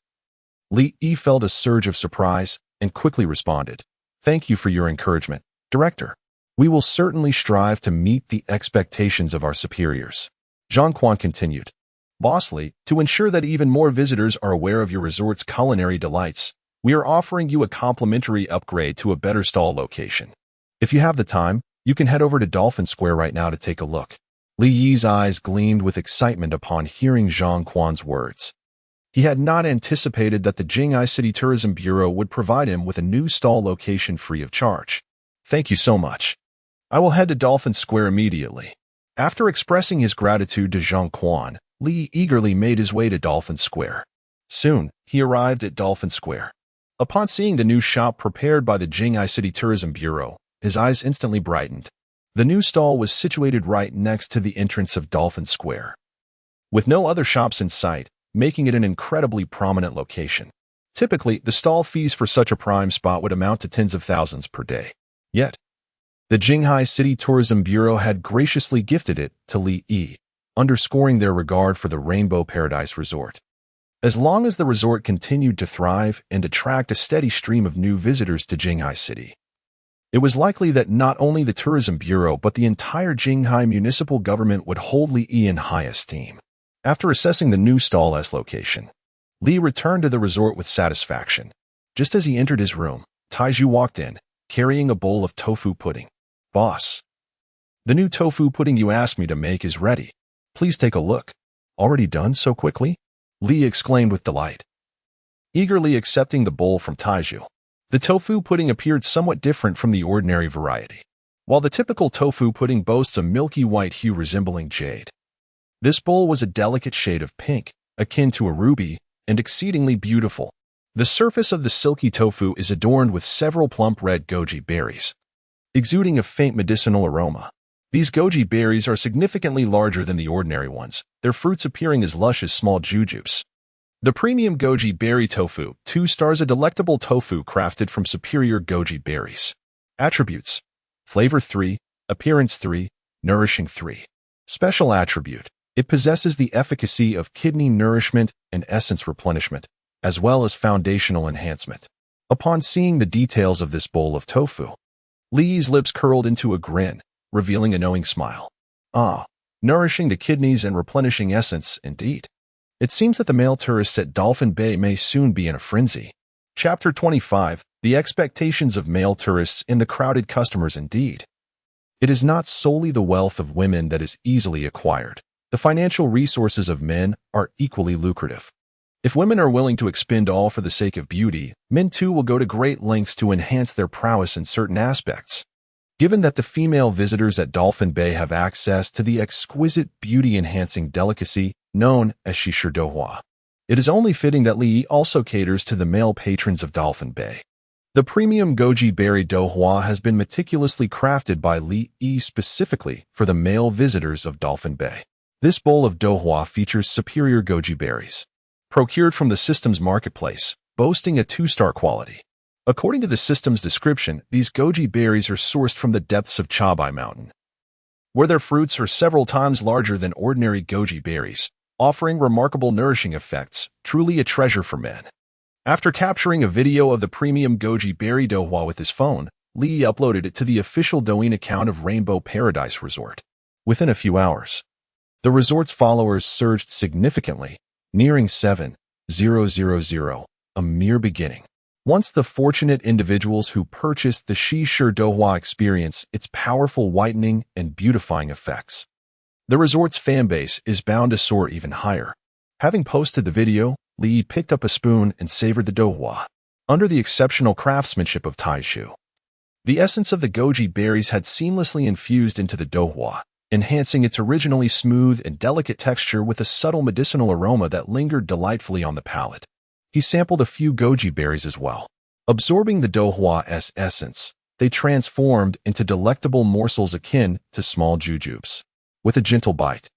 Li felt a surge of surprise and quickly responded, Thank you for your encouragement, Director. We will certainly strive to meet the expectations of our superiors. Zhang Quan continued, Boss Li, to ensure that even more visitors are aware of your resort's culinary delights, we are offering you a complimentary upgrade to a better stall location. If you have the time, you can head over to Dolphin Square right now to take a look. Li Yi's eyes gleamed with excitement upon hearing Zhang Quan's words. He had not anticipated that the Jinghai City Tourism Bureau would provide him with a new stall location free of charge. Thank you so much. I will head to Dolphin Square immediately. After expressing his gratitude to Zhang Quan, Li eagerly made his way to Dolphin Square. Soon, he arrived at Dolphin Square. Upon seeing the new shop prepared by the Jinghai City Tourism Bureau, his eyes instantly brightened. The new stall was situated right next to the entrance of Dolphin Square, with no other shops in sight, making it an incredibly prominent location. Typically, the stall fees for such a prime spot would amount to tens of thousands per day. Yet, the Jinghai City Tourism Bureau had graciously gifted it to Li Yi, underscoring their regard for the Rainbow Paradise Resort. As long as the resort continued to thrive and attract a steady stream of new visitors to Jinghai City, it was likely that not only the Tourism Bureau but the entire Jinghai municipal government would hold Li Yi in high esteem. After assessing the new stall's location, Li returned to the resort with satisfaction. Just as he entered his room, Taiju walked in, carrying a bowl of tofu pudding. Boss, the new tofu pudding you asked me to make is ready. Please take a look. Already done so quickly? Li exclaimed with delight, eagerly accepting the bowl from Taiju. The tofu pudding appeared somewhat different from the ordinary variety. While the typical tofu pudding boasts a milky white hue resembling jade, this bowl was a delicate shade of pink, akin to a ruby, and exceedingly beautiful. The surface of the silky tofu is adorned with several plump red goji berries, exuding a faint medicinal aroma. These goji berries are significantly larger than the ordinary ones, their fruits appearing as lush as small jujubes. The premium goji berry tofu 2 stars, a delectable tofu crafted from superior goji berries. Attributes: flavor 3, appearance 3, nourishing 3. Special attribute: it possesses the efficacy of kidney nourishment and essence replenishment, as well as foundational enhancement. Upon seeing the details of this bowl of tofu, Li's lips curled into a grin, revealing a knowing smile. Ah, nourishing the kidneys and replenishing essence, indeed. It seems that the male tourists at Dolphin Bay may soon be in a frenzy. Chapter 25, The Expectations of Male Tourists and the Crowded Customers. Indeed, it is not solely the wealth of women that is easily acquired. The financial resources of men are equally lucrative. If women are willing to expend all for the sake of beauty, men too will go to great lengths to enhance their prowess in certain aspects. Given that the female visitors at Dolphin Bay have access to the exquisite beauty-enhancing delicacy known as Shishir Dohua, it is only fitting that Li also caters to the male patrons of Dolphin Bay. The premium goji berry Dohua has been meticulously crafted by Li specifically for the male visitors of Dolphin Bay. This bowl of Dohua features superior goji berries, procured from the system's marketplace, boasting a 2-star quality. According to the system's description, these goji berries are sourced from the depths of Chabai Mountain, where their fruits are several times larger than ordinary goji berries, offering remarkable nourishing effects, truly a treasure for men. After capturing a video of the premium goji berry dohwa with his phone, Lee uploaded it to the official Douyin account of Rainbow Paradise Resort. Within a few hours, the resort's followers surged significantly, nearing 7,000, a mere beginning. Once the fortunate individuals who purchased the Shishir dohwa experience its powerful whitening and beautifying effects, the resort's fanbase is bound to soar even higher. Having posted the video, Lee picked up a spoon and savored the dohwa. Under the exceptional craftsmanship of Taishu, the essence of the goji berries had seamlessly infused into the dohwa, enhancing its originally smooth and delicate texture with a subtle medicinal aroma that lingered delightfully on the palate. He sampled a few goji berries as well. Absorbing the dohwa's essence, they transformed into delectable morsels akin to small jujubes. With a gentle bite,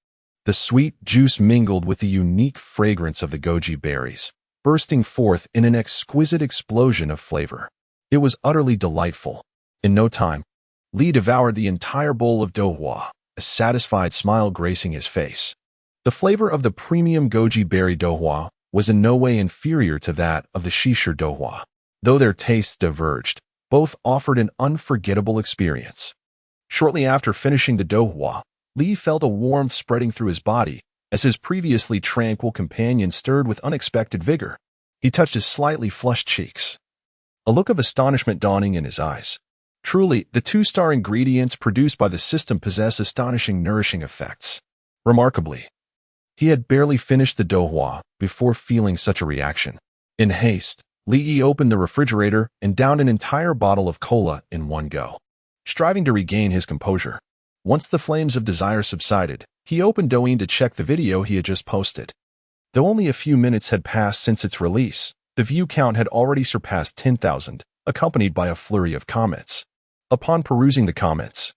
the sweet juice mingled with the unique fragrance of the goji berries, bursting forth in an exquisite explosion of flavor. It was utterly delightful. In no time, Lee devoured the entire bowl of dohwa, a satisfied smile gracing his face. The flavor of the premium goji berry dohwa was in no way inferior to that of the Shishir dohwa. Though their tastes diverged, both offered an unforgettable experience. Shortly after finishing the dohwa, Lee felt a warmth spreading through his body as his previously tranquil companion stirred with unexpected vigor. He touched his slightly flushed cheeks, a look of astonishment dawning in his eyes. Truly, the two-star ingredients produced by the system possess astonishing nourishing effects. Remarkably, he had barely finished the dohwa before feeling such a reaction. In haste, Lee opened the refrigerator and downed an entire bottle of cola in one go, striving to regain his composure. Once the flames of desire subsided, he opened Douyin to check the video he had just posted. Though only a few minutes had passed since its release, the view count had already surpassed 10,000, accompanied by a flurry of comments. Upon perusing the comments,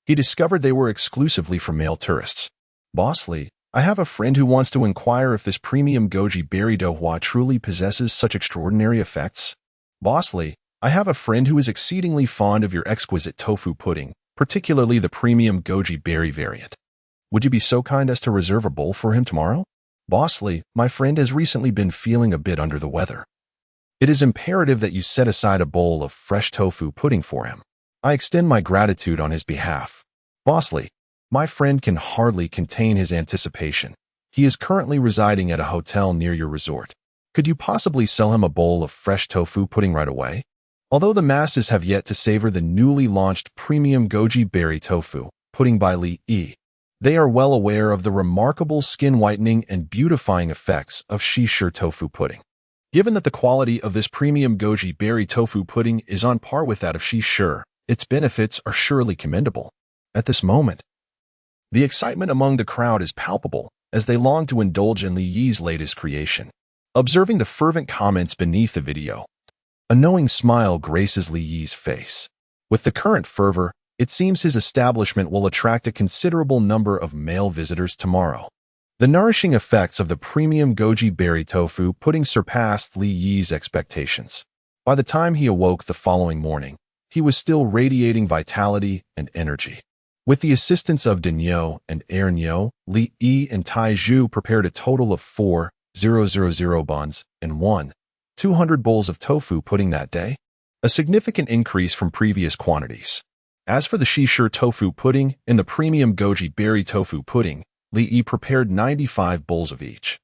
he discovered they were exclusively from male tourists. "Boss Lee, I have a friend who wants to inquire if this premium goji berry dohwa truly possesses such extraordinary effects. Boss Lee, I have a friend who is exceedingly fond of your exquisite tofu pudding, particularly the premium goji berry variant. Would you be so kind as to reserve a bowl for him tomorrow? Boss Lee, my friend has recently been feeling a bit under the weather. It is imperative that you set aside a bowl of fresh tofu pudding for him. I extend my gratitude on his behalf. Boss Lee, my friend can hardly contain his anticipation. He is currently residing at a hotel near your resort. Could you possibly sell him a bowl of fresh tofu pudding right away?" Although the masses have yet to savor the newly launched premium goji berry tofu pudding by Lee, they are well aware of the remarkable skin whitening and beautifying effects of Shishir tofu pudding. Given that the quality of this premium goji berry tofu pudding is on par with that of Shishir, its benefits are surely commendable. At this moment, the excitement among the crowd is palpable as they long to indulge in Li Yi's latest creation. Observing the fervent comments beneath the video, a knowing smile graces Li Yi's face. With the current fervor, it seems his establishment will attract a considerable number of male visitors tomorrow. The nourishing effects of the premium goji berry tofu pudding surpassed Li Yi's expectations. By the time he awoke the following morning, he was still radiating vitality and energy. With the assistance of Denyo and Ernyo, Li Yi and Tai Zhu prepared a total of 4,000 buns and 1,200 bowls of tofu pudding that day, a significant increase from previous quantities. As for the Shishir tofu pudding and the premium goji berry tofu pudding, Li Yi prepared 95 bowls of each,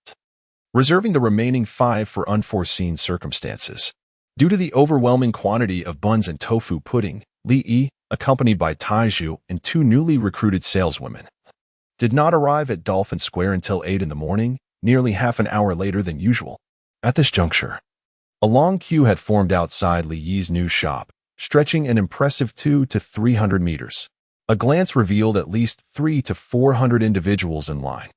reserving the remaining 5 for unforeseen circumstances. Due to the overwhelming quantity of buns and tofu pudding, Li Yi, accompanied by Taizhu and 2 newly recruited saleswomen, did not arrive at Dolphin Square until 8 in the morning, nearly half an hour later than usual. At this juncture, a long queue had formed outside Li Yi's new shop, stretching an impressive 200 to 300 meters. A glance revealed at least 300 to 400 individuals in line.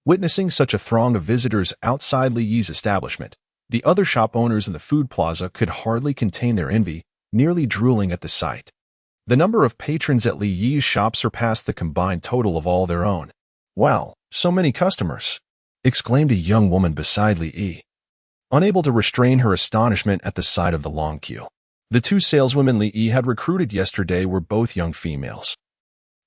Witnessing such a throng of visitors outside Li Yi's establishment, the other shop owners in the food plaza could hardly contain their envy, nearly drooling at the sight. The number of patrons at Li Yi's shop surpassed the combined total of all their own. "Wow, so many customers!" exclaimed a young woman beside Li Yi. unable to restrain her astonishment at the sight of the long queue. The two saleswomen Li Yi had recruited yesterday were both young females.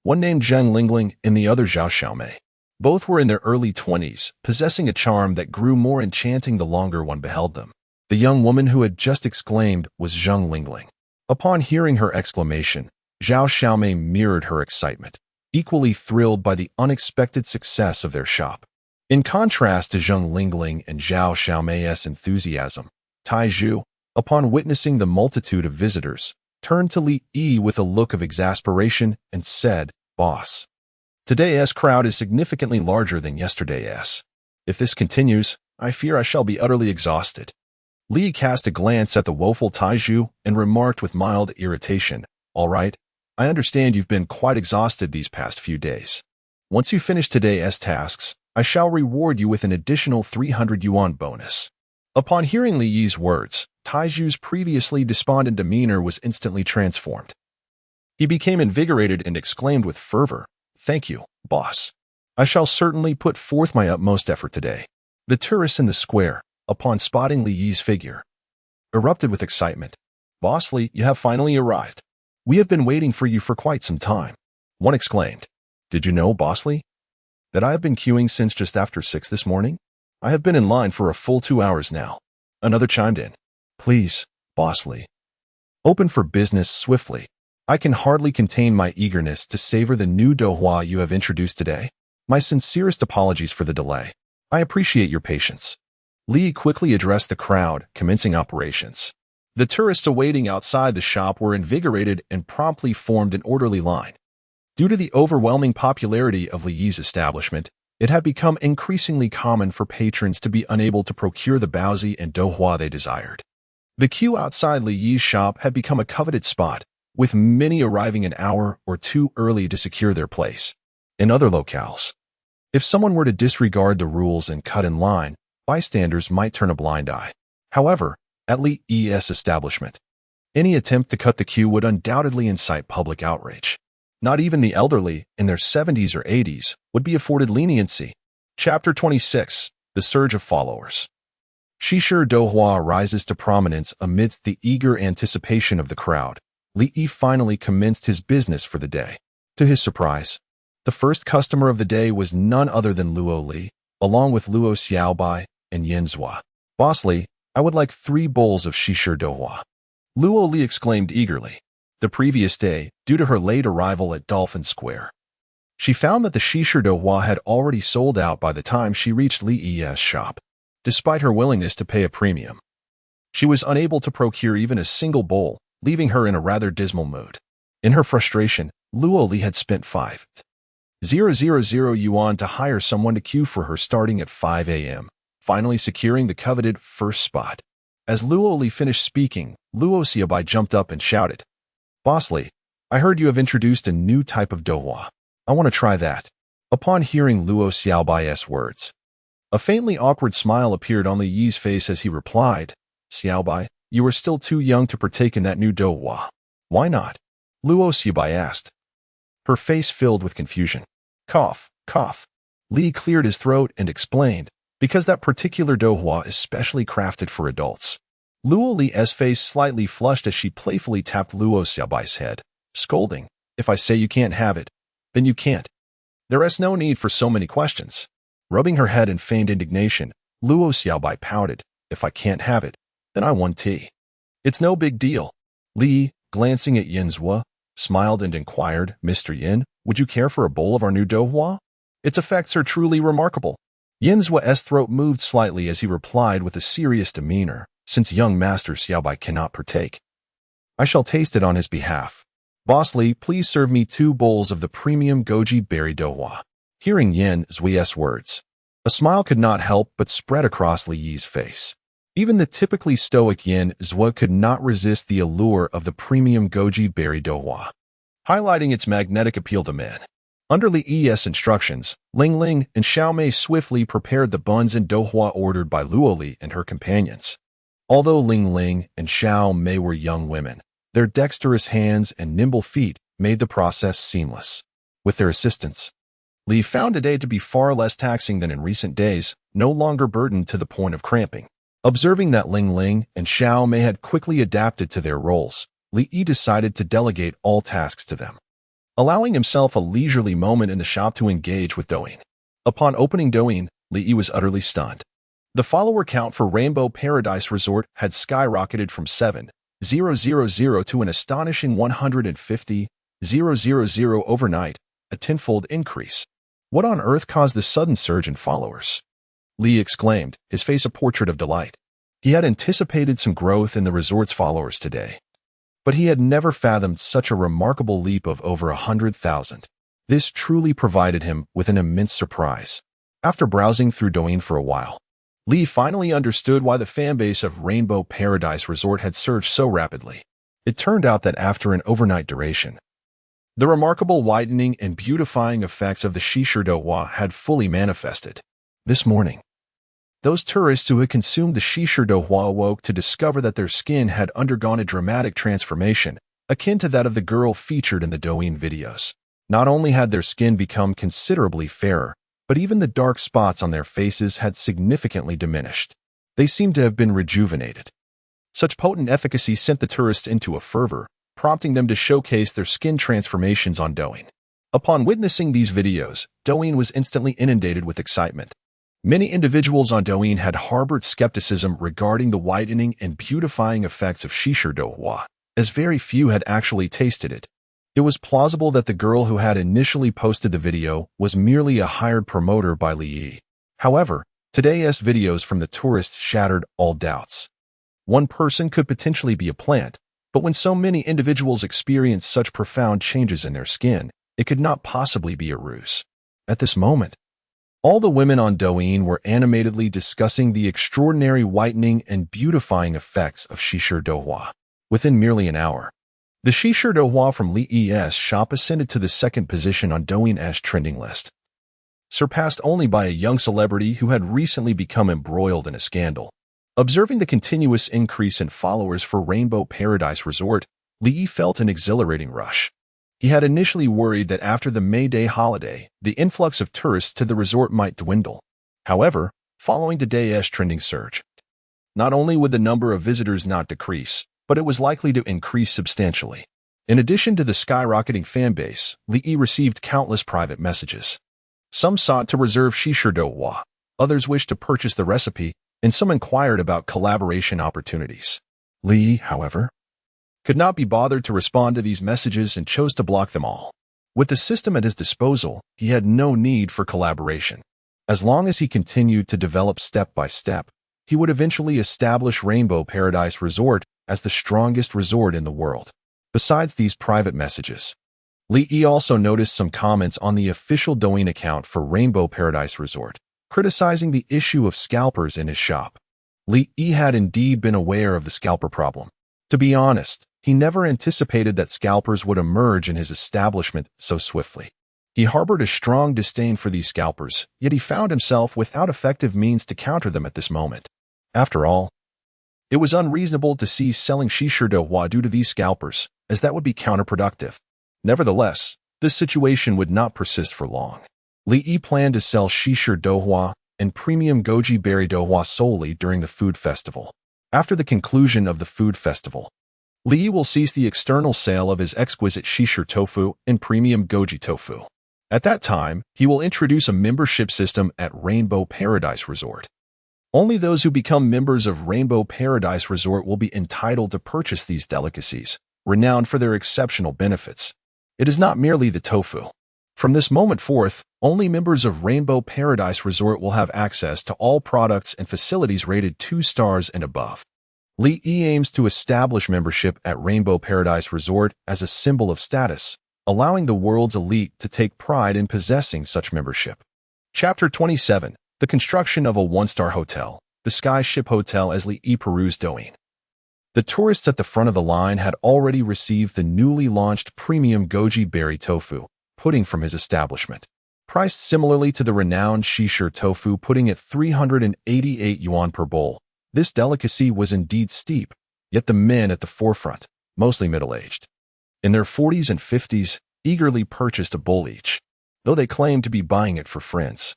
One named Zheng Lingling and the other Zhao Xiaomei. Both were in their early 20s, possessing a charm that grew more enchanting the longer one beheld them. The young woman who had just exclaimed was Zheng Lingling. Upon hearing her exclamation, Zhao Xiaomei mirrored her excitement, equally thrilled by the unexpected success of their shop. In contrast to Zheng Lingling and Zhao Xiaomei's enthusiasm, Tai Zhu, upon witnessing the multitude of visitors, turned to Li Yi with a look of exasperation and said, "Boss, today's crowd is significantly larger than yesterday's. If this continues, I fear I shall be utterly exhausted." Li cast a glance at the woeful Tai Zhu and remarked with mild irritation, "All right, I understand you've been quite exhausted these past few days. Once you finish today's tasks, I shall reward you with an additional 300 yuan bonus." Upon hearing Li Yi's words, Tai Zhu's previously despondent demeanor was instantly transformed. He became invigorated and exclaimed with fervor, "Thank you, boss. I shall certainly put forth my utmost effort today." The tourists in the square, upon spotting Li Yi's figure, erupted with excitement. "Boss Li, you have finally arrived. We have been waiting for you for quite some time." One exclaimed, "Did you know, Boss Li, that I have been queuing since just after 6 this morning? I have been in line for a full 2 hours now." Another chimed in, "Please, Boss Li, open for business swiftly. I can hardly contain my eagerness to savor the new douhua you have introduced today. My sincerest apologies for the delay. I appreciate your patience." Li quickly addressed the crowd, commencing operations. The tourists awaiting outside the shop were invigorated and promptly formed an orderly line. Due to the overwhelming popularity of Li Yi's establishment, it had become increasingly common for patrons to be unable to procure the baozi and douhua they desired. The queue outside Li Yi's shop had become a coveted spot, with many arriving an hour or two early to secure their place. In other locales, if someone were to disregard the rules and cut in line, bystanders might turn a blind eye. However, at Li Yi's establishment, any attempt to cut the queue would undoubtedly incite public outrage. Not even the elderly, in their 70s or 80s, would be afforded leniency. Chapter 26, The Surge of Followers. Shisher douhua rises to prominence amidst the eager anticipation of the crowd. Li Yi finally commenced his business for the day. To his surprise, the first customer of the day was none other than Luo Li, along with Luo Xiaobai and Yin Zhua. "Boss Li, I would like 3 bowls of Shisher douhua." Luo Li exclaimed eagerly. The previous day, due to her late arrival at Dolphin Square, she found that the Shisher douhua had already sold out by the time she reached Li Yi's shop. Despite her willingness to pay a premium, she was unable to procure even a single bowl, leaving her in a rather dismal mood. In her frustration, Luo Li had spent 5,000 yuan to hire someone to queue for her starting at 5 a.m., finally securing the coveted first spot. As Luo Li finished speaking, Luo Xiaobai jumped up and shouted, "Boss Li, I heard you have introduced a new type of douhua. I want to try that." Upon hearing Luo Xiaobai's words, a faintly awkward smile appeared on Li Yi's face as he replied, "Xiaobai, you are still too young to partake in that new douhua. Why not?" Luo Xiaobai asked, her face filled with confusion. Cough, cough. Li cleared his throat and explained, "Because that particular douhua is specially crafted for adults." Luo Li's face slightly flushed as she playfully tapped Luo Xiaobai's head, scolding, "If I say you can't have it, then you can't. There is no need for so many questions." Rubbing her head in feigned indignation, Luo Xiaobai pouted, "If I can't have it, then I want tea. It's no big deal." Li, glancing at Yin Zhua, smiled and inquired, "Mr. Yin, would you care for a bowl of our new douhua? Its effects are truly remarkable." Yin Zhua's throat moved slightly as he replied with a serious demeanor, "Since young Master Xiaobai cannot partake, I shall taste it on his behalf. Boss Li, please serve me 2 bowls of the premium goji berry douhua." Hearing Yin Zhua's words, a smile could not help but spread across Li Yi's face. Even the typically stoic Yin Zhua could not resist the allure of the premium goji berry douhua, highlighting its magnetic appeal to men. Under Li Yi's instructions, Ling Ling and Xiaomei swiftly prepared the buns and douhua ordered by Luo Li and her companions. Although Ling Ling and Xiaomei were young women, their dexterous hands and nimble feet made the process seamless. With their assistance, Li found today to be far less taxing than in recent days, no longer burdened to the point of cramping. Observing that Ling Ling and Xiao Mei had quickly adapted to their roles, Li Yi decided to delegate all tasks to them, allowing himself a leisurely moment in the shop to engage with Douyin. Upon opening Douyin, Li Yi was utterly stunned. The follower count for Rainbow Paradise Resort had skyrocketed from 7,000 to an astonishing 150,000 overnight, a tenfold increase. What on earth caused this sudden surge in followers? Li exclaimed, his face a portrait of delight. He had anticipated some growth in the resort's followers today, but he had never fathomed such a remarkable leap of over 100,000. This truly provided him with an immense surprise. After browsing through Douyin for a while, Li finally understood why the fanbase of Rainbow Paradise Resort had surged so rapidly. It turned out that after an overnight duration, the remarkable widening and beautifying effects of the Shishu Douhua had fully manifested. This morning, those tourists who had consumed the Shishu Douhua awoke to discover that their skin had undergone a dramatic transformation, akin to that of the girl featured in the Douyin videos. Not only had their skin become considerably fairer, but even the dark spots on their faces had significantly diminished. They seemed to have been rejuvenated. Such potent efficacy sent the tourists into a fervor, prompting them to showcase their skin transformations on Douyin. Upon witnessing these videos, Douyin was instantly inundated with excitement. Many individuals on Douyin had harbored skepticism regarding the whitening and beautifying effects of Shishu Douhua, as very few had actually tasted it. It was plausible that the girl who had initially posted the video was merely a hired promoter by Li Yi. However, today's videos from the tourists shattered all doubts. One person could potentially be a plant, but when so many individuals experience such profound changes in their skin, it could not possibly be a ruse. At this moment, all the women on Douyin were animatedly discussing the extraordinary whitening and beautifying effects of Shishu Douhua. Within merely an hour, the Shishu Douhua from Li Yi's shop ascended to the second position on Douyin's trending list, surpassed only by a young celebrity who had recently become embroiled in a scandal. Observing the continuous increase in followers for Rainbow Paradise Resort, Li Yi felt an exhilarating rush. He had initially worried that after the May Day holiday, the influx of tourists to the resort might dwindle. However, following today's trending surge, not only would the number of visitors not decrease, but it was likely to increase substantially. In addition to the skyrocketing fanbase, Li Yi received countless private messages. Some sought to reserve Shishu Douhua, others wished to purchase the recipe, and some inquired about collaboration opportunities. Li, however, could not be bothered to respond to these messages and chose to block them all. With the system at his disposal, he had no need for collaboration. As long as he continued to develop step by step, he would eventually establish Rainbow Paradise Resort as the strongest resort in the world. Besides these private messages, Li Yi also noticed some comments on the official Douyin account for Rainbow Paradise Resort, criticizing the issue of scalpers in his shop. Li Yi had indeed been aware of the scalper problem. To be honest, he never anticipated that scalpers would emerge in his establishment so swiftly. He harbored a strong disdain for these scalpers, yet he found himself without effective means to counter them at this moment. After all, it was unreasonable to cease selling Shishu Douhua due to these scalpers, as that would be counterproductive. Nevertheless, this situation would not persist for long. Li Yi planned to sell Shishu Douhua and premium goji berry douhua solely during the food festival. After the conclusion of the food festival, Li Yi will cease the external sale of his exquisite Shishu tofu and premium goji tofu. At that time, he will introduce a membership system at Rainbow Paradise Resort. Only those who become members of Rainbow Paradise Resort will be entitled to purchase these delicacies, renowned for their exceptional benefits. It is not merely the tofu. From this moment forth, only members of Rainbow Paradise Resort will have access to all products and facilities rated 2 stars and above. Li Yi aims to establish membership at Rainbow Paradise Resort as a symbol of status, allowing the world's elite to take pride in possessing such membership. Chapter 27. The construction of a 1-star hotel, the Sky Ship Hotel as Li Yi perused Douyin. The tourists at the front of the line had already received the newly launched premium goji berry tofu pudding from his establishment. Priced similarly to the renowned Shishu tofu pudding at 388 yuan per bowl, this delicacy was indeed steep, yet the men at the forefront, mostly middle-aged, in their 40s and 50s, eagerly purchased a bowl each, though they claimed to be buying it for friends.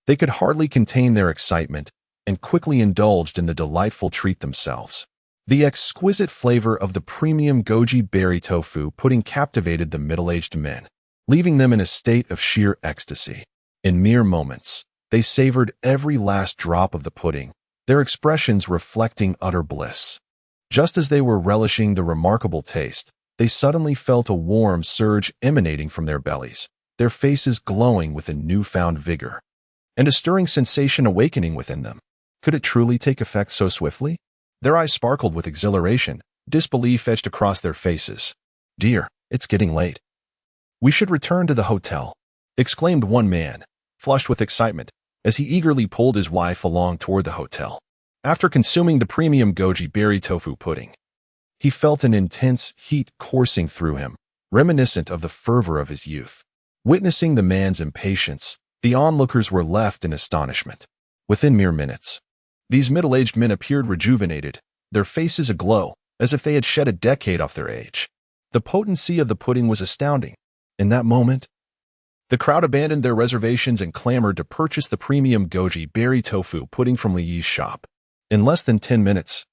They could hardly contain their excitement, and quickly indulged in the delightful treat themselves. The exquisite flavor of the premium goji berry tofu pudding captivated the middle-aged men, leaving them in a state of sheer ecstasy. In mere moments, they savored every last drop of the pudding, their expressions reflecting utter bliss. Just as they were relishing the remarkable taste, they suddenly felt a warm surge emanating from their bellies, their faces glowing with a newfound vigor, and a stirring sensation awakening within them. Could it truly take effect so swiftly? Their eyes sparkled with exhilaration, disbelief etched across their faces. "Dear, it's getting late. We should return to the hotel," exclaimed one man, flushed with excitement, as he eagerly pulled his wife along toward the hotel. After consuming the premium goji berry tofu pudding, he felt an intense heat coursing through him, reminiscent of the fervor of his youth. Witnessing the man's impatience, the onlookers were left in astonishment. Within mere minutes, these middle-aged men appeared rejuvenated, their faces aglow, as if they had shed a decade off their age. The potency of the pudding was astounding. In that moment, the crowd abandoned their reservations and clamored to purchase the premium goji berry tofu pudding from Li Yi's shop. In less than 10 minutes,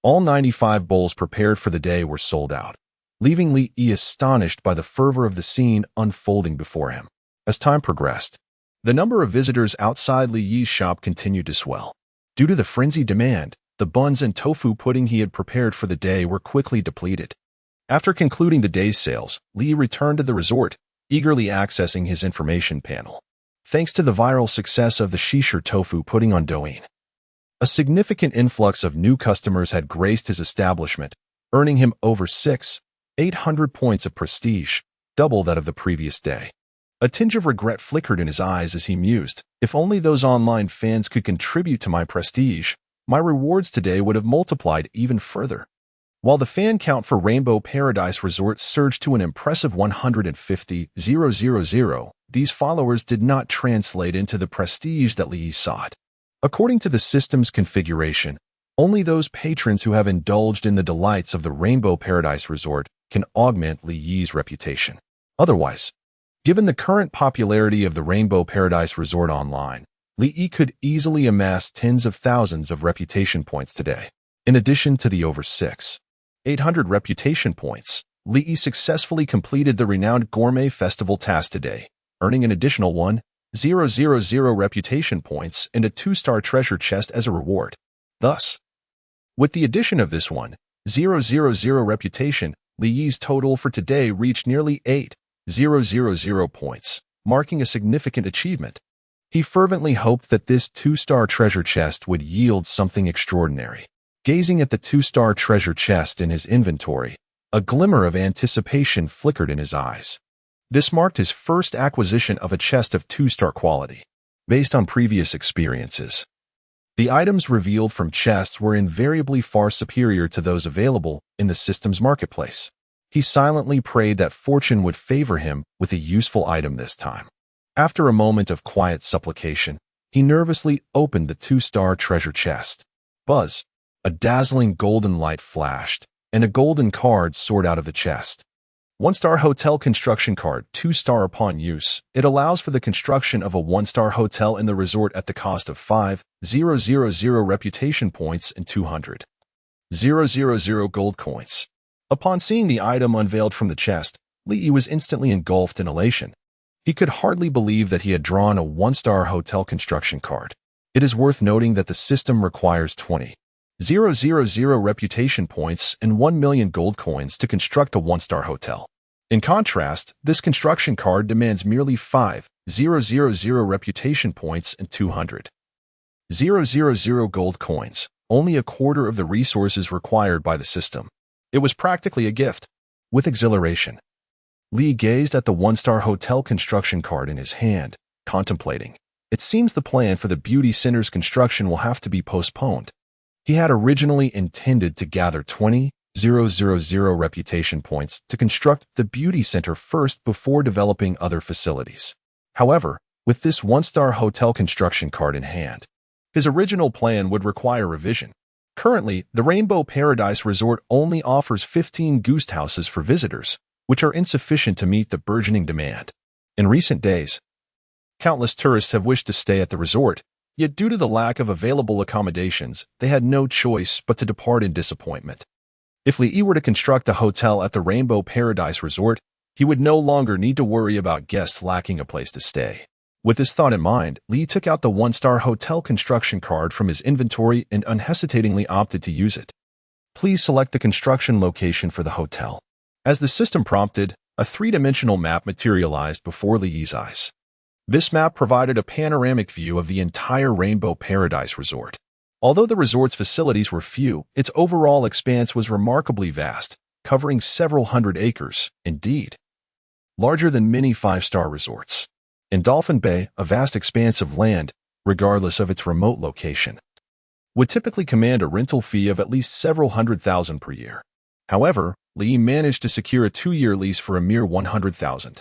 all 95 bowls prepared for the day were sold out, leaving Li Yi astonished by the fervor of the scene unfolding before him. As time progressed, the number of visitors outside Li Yi's shop continued to swell. Due to the frenzied demand, the buns and tofu pudding he had prepared for the day were quickly depleted. After concluding the day's sales, Li Yi returned to the resort, eagerly accessing his information panel. Thanks to the viral success of the Shisher tofu pudding on Douyin, a significant influx of new customers had graced his establishment, earning him over 800 points of prestige, double that of the previous day. A tinge of regret flickered in his eyes as he mused, "If only those online fans could contribute to my prestige, my rewards today would have multiplied even further." While the fan count for Rainbow Paradise Resort surged to an impressive 150,000, these followers did not translate into the prestige that Li Yi sought. According to the system's configuration, only those patrons who have indulged in the delights of the Rainbow Paradise Resort can augment Li Yi's reputation. Otherwise, given the current popularity of the Rainbow Paradise Resort online, Li Yi could easily amass tens of thousands of reputation points today. In addition to the over 800 reputation points, Li Yi successfully completed the renowned Gourmet Festival task today, earning an additional 1,000 reputation points and a 2-star treasure chest as a reward. Thus, with the addition of this 1,000 reputation, Li Yi's total for today reached nearly 8,000 points, marking a significant achievement. He fervently hoped that this 2-star treasure chest would yield something extraordinary. Gazing at the 2-star treasure chest in his inventory, a glimmer of anticipation flickered in his eyes. This marked his first acquisition of a chest of 2-star quality. Based on previous experiences, the items revealed from chests were invariably far superior to those available in the system's marketplace. He silently prayed that fortune would favor him with a useful item this time. After a moment of quiet supplication, he nervously opened the 2-star treasure chest. Buzz! A dazzling golden light flashed, and a golden card soared out of the chest. 1-star hotel construction card, 2-star upon use. It allows for the construction of a 1-star hotel in the resort at the cost of 5,000 reputation points and 200,000 gold coins. Upon seeing the item unveiled from the chest, Li Yi was instantly engulfed in elation. He could hardly believe that he had drawn a 1-star hotel construction card. It is worth noting that the system requires 20,000 reputation points and 1 million gold coins to construct a 1-star hotel. In contrast, this construction card demands merely 5,000 reputation points and 200,000 gold coins, only a quarter of the resources required by the system. It was practically a gift. With exhilaration, Li gazed at the 1-star hotel construction card in his hand, contemplating. It seems the plan for the beauty center's construction will have to be postponed. He had originally intended to gather 20,000 reputation points to construct the beauty center first before developing other facilities. However, with this 1-star hotel construction card in hand, his original plan would require revision. Currently, the Rainbow Paradise Resort only offers 15 guest houses for visitors, which are insufficient to meet the burgeoning demand. In recent days, countless tourists have wished to stay at the resort, Yet due to the lack of available accommodations, they had no choice but to depart in disappointment. If Li were to construct a hotel at the Rainbow Paradise Resort, he would no longer need to worry about guests lacking a place to stay. With this thought in mind, Li took out the one-star hotel construction card from his inventory and unhesitatingly opted to use it. Please select the construction location for the hotel. As the system prompted, a three-dimensional map materialized before Li's eyes. This map provided a panoramic view of the entire Rainbow Paradise Resort. Although the resort's facilities were few, its overall expanse was remarkably vast, covering several hundred acres, indeed, larger than many five-star resorts. In Dolphin Bay, a vast expanse of land, regardless of its remote location, would typically command a rental fee of at least several $100,000 per year. However, Li managed to secure a 2-year lease for a mere $100,000.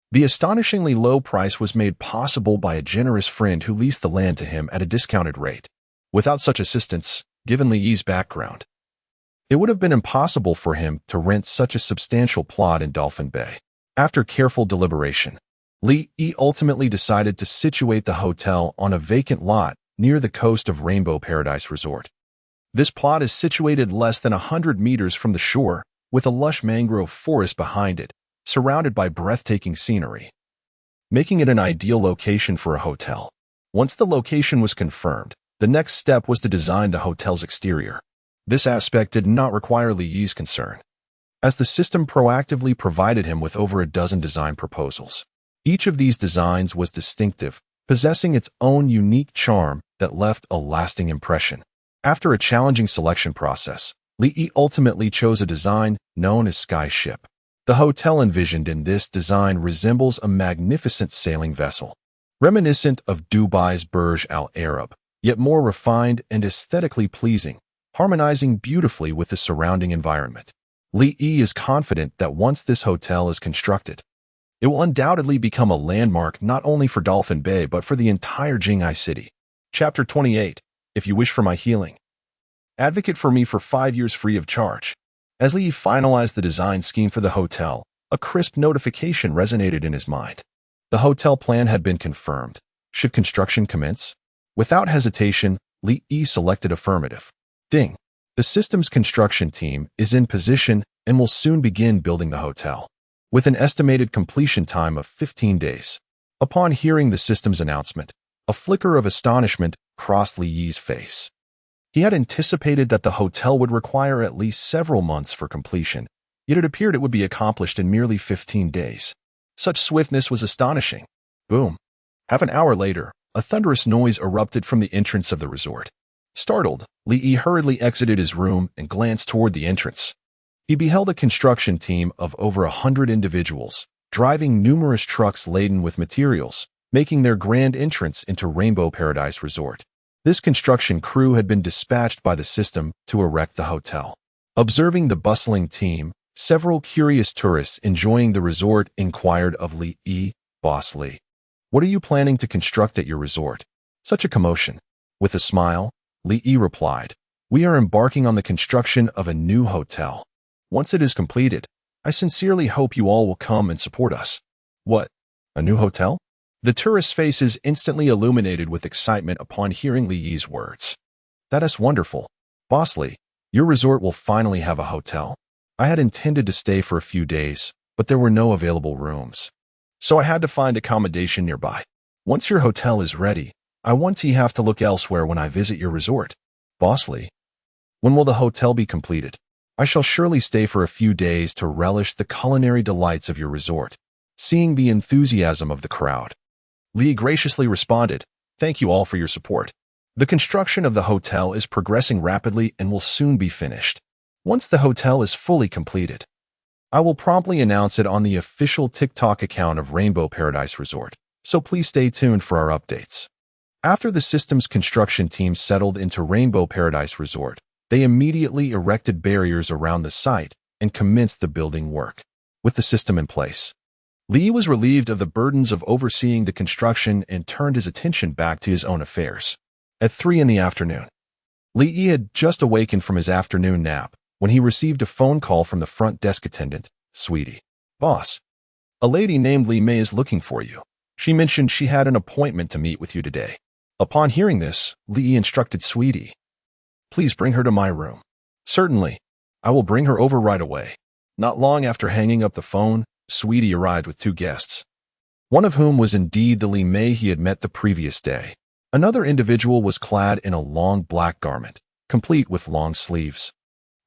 The astonishingly low price was made possible by a generous friend who leased the land to him at a discounted rate. Without such assistance, given Li's background, it would have been impossible for him to rent such a substantial plot in Dolphin Bay. After careful deliberation, Li ultimately decided to situate the hotel on a vacant lot near the coast of Rainbow Paradise Resort. This plot is situated less than 100 meters from the shore, with a lush mangrove forest behind it, surrounded by breathtaking scenery, making it an ideal location for a hotel. Once the location was confirmed, the next step was to design the hotel's exterior. This aspect did not require Li's concern, as the system proactively provided him with over a dozen design proposals. Each of these designs was distinctive, possessing its own unique charm that left a lasting impression. After a challenging selection process, Li ultimately chose a design known as Sky Ship. The hotel envisioned in this design resembles a magnificent sailing vessel, reminiscent of Dubai's Burj Al Arab, yet more refined and aesthetically pleasing, harmonizing beautifully with the surrounding environment. Li is confident that once this hotel is constructed, it will undoubtedly become a landmark not only for Dolphin Bay but for the entire Jinghai city. Chapter 28. If you wish for my healing, advocate for me for 5 years free of charge. As Li finalized the design scheme for the hotel, a crisp notification resonated in his mind. The hotel plan had been confirmed. Should construction commence? Without hesitation, Li selected affirmative. Ding. The system's construction team is in position and will soon begin building the hotel, with an estimated completion time of 15 days. Upon hearing the system's announcement, a flicker of astonishment crossed Li's face. He had anticipated that the hotel would require at least several months for completion, yet it appeared it would be accomplished in merely 15 days. Such swiftness was astonishing. Boom. Half an hour later, a thunderous noise erupted from the entrance of the resort. Startled, Li hurriedly exited his room and glanced toward the entrance. He beheld a construction team of over 100 individuals, driving numerous trucks laden with materials, making their grand entrance into Rainbow Paradise Resort. This construction crew had been dispatched by the system to erect the hotel. Observing the bustling team, several curious tourists enjoying the resort inquired of Li. Boss Li, what are you planning to construct at your resort? Such a commotion. With a smile, Li replied, we are embarking on the construction of a new hotel. Once it is completed, I sincerely hope you all will come and support us. What? A new hotel? The tourists' faces instantly illuminated with excitement upon hearing Li's words. That is wonderful. Boss Li, your resort will finally have a hotel. I had intended to stay for a few days, but there were no available rooms, so I had to find accommodation nearby. Once your hotel is ready, I won't have to look elsewhere when I visit your resort. Boss Li, when will the hotel be completed? I shall surely stay for a few days to relish the culinary delights of your resort. Seeing the enthusiasm of the crowd, Li graciously responded, thank you all for your support. The construction of the hotel is progressing rapidly and will soon be finished. Once the hotel is fully completed, I will promptly announce it on the official TikTok account of Rainbow Paradise Resort, so please stay tuned for our updates. After the system's construction team settled into Rainbow Paradise Resort, they immediately erected barriers around the site and commenced the building work. With the system in place, Li was relieved of the burdens of overseeing the construction and turned his attention back to his own affairs. At 3 in the afternoon, Li had just awakened from his afternoon nap when he received a phone call from the front desk attendant. Sweetie. Boss. A lady named Li Mei is looking for you. She mentioned she had an appointment to meet with you today. Upon hearing this, Li instructed Sweetie, "Please bring her to my room." "Certainly. I will bring her over right away." Not long after hanging up the phone, Sweetie arrived with two guests, one of whom was indeed the Li Mei he had met the previous day. Another individual was clad in a long black garment, complete with long sleeves.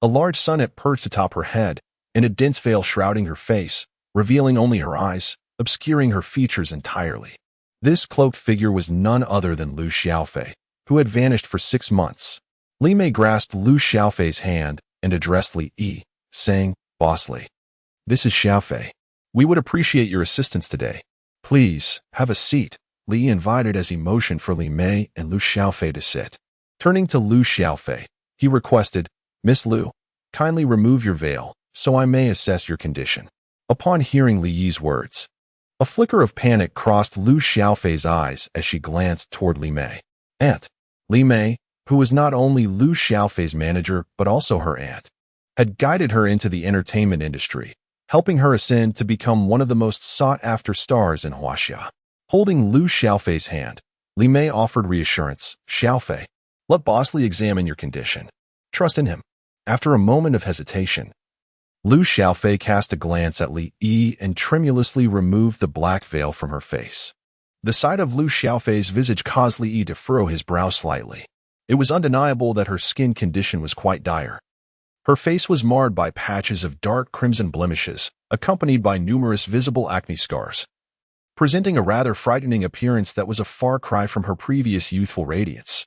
A large sunnet perched atop her head, and a dense veil shrouding her face, revealing only her eyes, obscuring her features entirely. This cloaked figure was none other than Lu Xiaofei, who had vanished for 6 months. Li Mei grasped Lu Xiaofei's hand and addressed Li Yi, saying, "Boss Li, this is Xiaofei. We would appreciate your assistance today. Please, have a seat," Li invited as he motioned for Li Mei and Lu Xiaofei to sit. Turning to Lu Xiaofei, he requested, "Miss Lu, kindly remove your veil, so I may assess your condition." Upon hearing Li Yi's words, a flicker of panic crossed Lu Xiaofei's eyes as she glanced toward Li Mei. Aunt. Li Mei, who was not only Lu Xiaofei's manager but also her aunt, had guided her into the entertainment industry, helping her ascend to become one of the most sought-after stars in Huaxia. Holding Lu Xiaofei's hand, Li Mei offered reassurance, "Xiaofei, let Boss Li examine your condition. Trust in him." After a moment of hesitation, Lu Xiaofei cast a glance at Li Yi and tremulously removed the black veil from her face. The sight of Lu Xiaofei's visage caused Li Yi to furrow his brow slightly. It was undeniable that her skin condition was quite dire. Her face was marred by patches of dark crimson blemishes, accompanied by numerous visible acne scars, presenting a rather frightening appearance that was a far cry from her previous youthful radiance.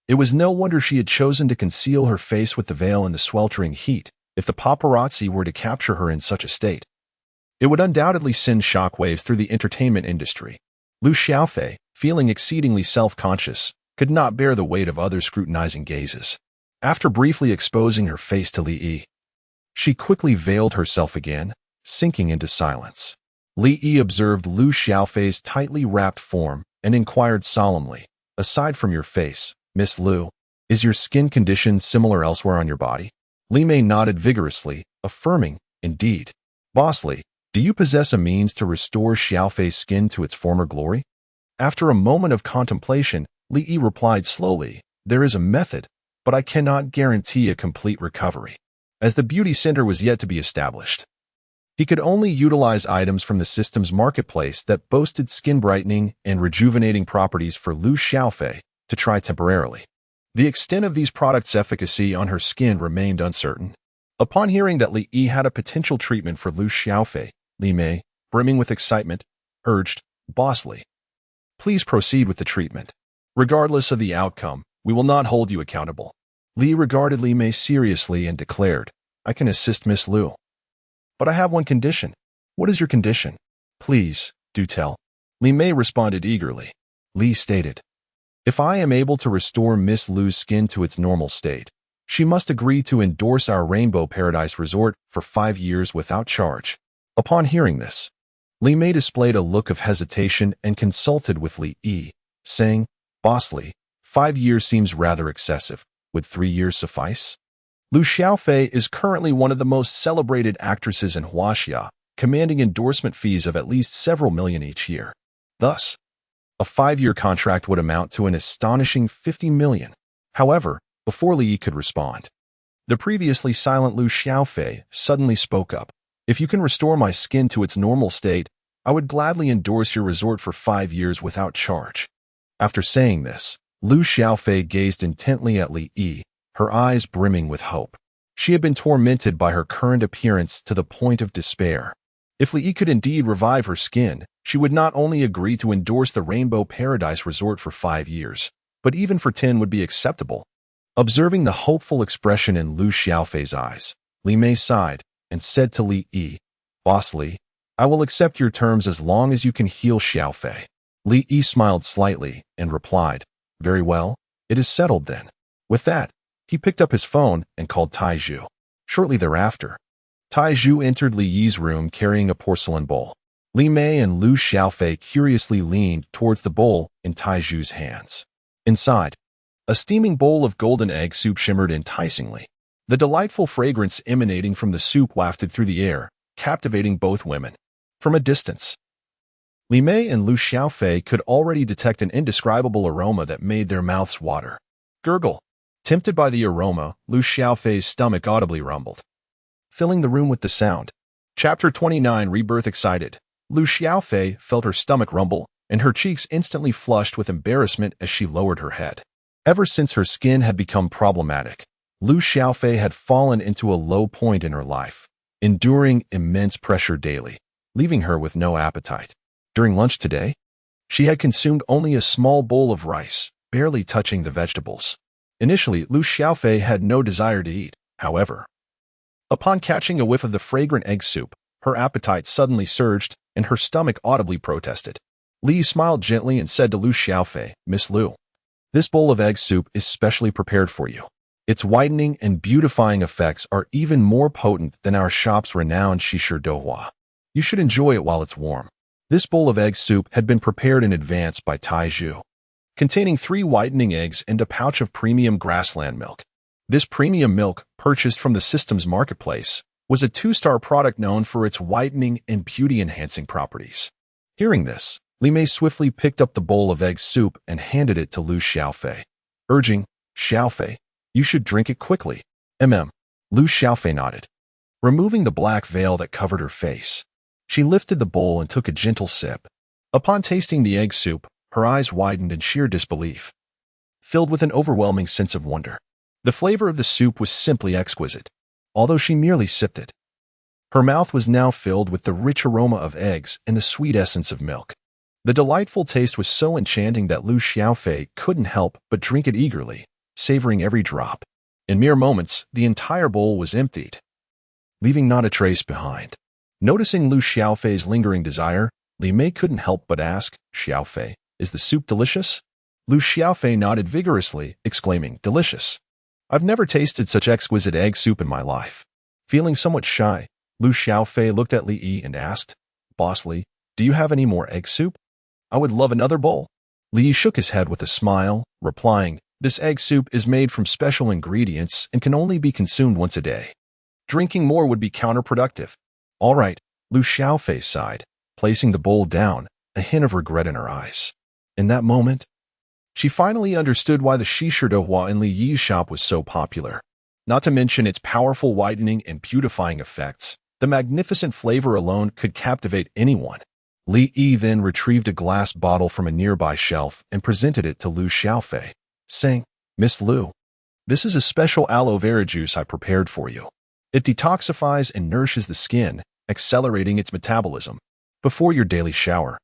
It was no wonder she had chosen to conceal her face with the veil in the sweltering heat. If the paparazzi were to capture her in such a state, it would undoubtedly send shockwaves through the entertainment industry. Lu Xiaofei, feeling exceedingly self-conscious, could not bear the weight of other scrutinizing gazes. After briefly exposing her face to Li Yi, she quickly veiled herself again, sinking into silence. Li Yi observed Lu Xiaofei's tightly wrapped form and inquired solemnly, "Aside from your face, Miss Lu, is your skin condition similar elsewhere on your body?" Li Mei nodded vigorously, affirming, "Indeed. Boss Li, do you possess a means to restore Xiaofei's skin to its former glory?" After a moment of contemplation, Li Yi replied slowly, "There is a method, but I cannot guarantee a complete recovery, as the beauty center was yet to be established." He could only utilize items from the system's marketplace that boasted skin brightening and rejuvenating properties for Lu Xiaofei to try temporarily. The extent of these products' efficacy on her skin remained uncertain. Upon hearing that Li Yi had a potential treatment for Lu Xiaofei, Li Mei, brimming with excitement, urged, "Boss Li, please proceed with the treatment. Regardless of the outcome, we will not hold you accountable." Li regarded Li Mei seriously and declared, "I can assist Miss Lu. But I have one condition." "What is your condition? Please, do tell." Li Mei responded eagerly. Li stated, "If I am able to restore Miss Lu's skin to its normal state, she must agree to endorse our Rainbow Paradise Resort for 5 years without charge." Upon hearing this, Li Mei displayed a look of hesitation and consulted with Li Yi, saying, "Boss Li, 5 years seems rather excessive. Would 3 years suffice?" Lu Xiaofei is currently one of the most celebrated actresses in Huaxia, commanding endorsement fees of at least several million each year. Thus, a 5-year contract would amount to an astonishing 50 million. However, before Li Yi could respond, the previously silent Lu Xiaofei suddenly spoke up. "If you can restore my skin to its normal state, I would gladly endorse your resort for 5 years without charge." After saying this, Lu Xiaofei gazed intently at Li Yi, her eyes brimming with hope. She had been tormented by her current appearance to the point of despair. If Li Yi could indeed revive her skin, she would not only agree to endorse the Rainbow Paradise Resort for 5 years, but even for 10 would be acceptable. Observing the hopeful expression in Lu Xiaofei's eyes, Li Mei sighed and said to Li Yi, "Boss Li, I will accept your terms as long as you can heal Xiaofei." Li Yi smiled slightly and replied, "Very well, it is settled then." With that, he picked up his phone and called Taizhu. Shortly thereafter, Taizhu entered Li Yi's room carrying a porcelain bowl. Li Mei and Lu Xiaofei curiously leaned towards the bowl in Taizhu's hands. Inside, a steaming bowl of golden egg soup shimmered enticingly. The delightful fragrance emanating from the soup wafted through the air, captivating both women. From a distance, Li Mei and Lu Xiaofei could already detect an indescribable aroma that made their mouths water. Gurgle. Tempted by the aroma, Lu Xiaofei's stomach audibly rumbled, filling the room with the sound. Chapter 29 Rebirth Excited. Lu Xiaofei felt her stomach rumble, and her cheeks instantly flushed with embarrassment as she lowered her head. Ever since her skin had become problematic, Lu Xiaofei had fallen into a low point in her life, enduring immense pressure daily, leaving her with no appetite. During lunch today, she had consumed only a small bowl of rice, barely touching the vegetables. Initially, Lu Xiaofei had no desire to eat. However, upon catching a whiff of the fragrant egg soup, her appetite suddenly surged, and her stomach audibly protested. Li smiled gently and said to Lu Xiaofei, "Miss Lu, this bowl of egg soup is specially prepared for you. Its whitening and beautifying effects are even more potent than our shop's renowned Shishir Dohua. You should enjoy it while it's warm." This bowl of egg soup had been prepared in advance by Tai Zhu, containing 3 whitening eggs and a pouch of premium grassland milk. This premium milk, purchased from the system's marketplace, was a 2-star product known for its whitening and beauty-enhancing properties. Hearing this, Li Mei swiftly picked up the bowl of egg soup and handed it to Lu Xiaofei, urging, "Xiaofei, you should drink it quickly." Lu Xiaofei nodded, removing the black veil that covered her face. She lifted the bowl and took a gentle sip. Upon tasting the egg soup, her eyes widened in sheer disbelief, filled with an overwhelming sense of wonder. The flavor of the soup was simply exquisite, although she merely sipped it. Her mouth was now filled with the rich aroma of eggs and the sweet essence of milk. The delightful taste was so enchanting that Lu Xiaofei couldn't help but drink it eagerly, savoring every drop. In mere moments, the entire bowl was emptied, leaving not a trace behind. Noticing Lu Xiaofei's lingering desire, Li Mei couldn't help but ask, "Xiaofei, is the soup delicious?" Lu Xiaofei nodded vigorously, exclaiming, "Delicious. I've never tasted such exquisite egg soup in my life." Feeling somewhat shy, Lu Xiaofei looked at Li Yi and asked, "Boss Li, do you have any more egg soup? I would love another bowl." Li Yi shook his head with a smile, replying, "This egg soup is made from special ingredients and can only be consumed once a day. Drinking more would be counterproductive." "All right," Lu Xiaofei sighed, placing the bowl down, a hint of regret in her eyes. In that moment, she finally understood why the Shishir Dohua in Li Yi's shop was so popular. Not to mention its powerful whitening and beautifying effects, the magnificent flavor alone could captivate anyone. Li Yi then retrieved a glass bottle from a nearby shelf and presented it to Lu Xiaofei, saying, "Miss Lu, this is a special aloe vera juice I prepared for you. It detoxifies and nourishes the skin, accelerating its metabolism. Before your daily shower,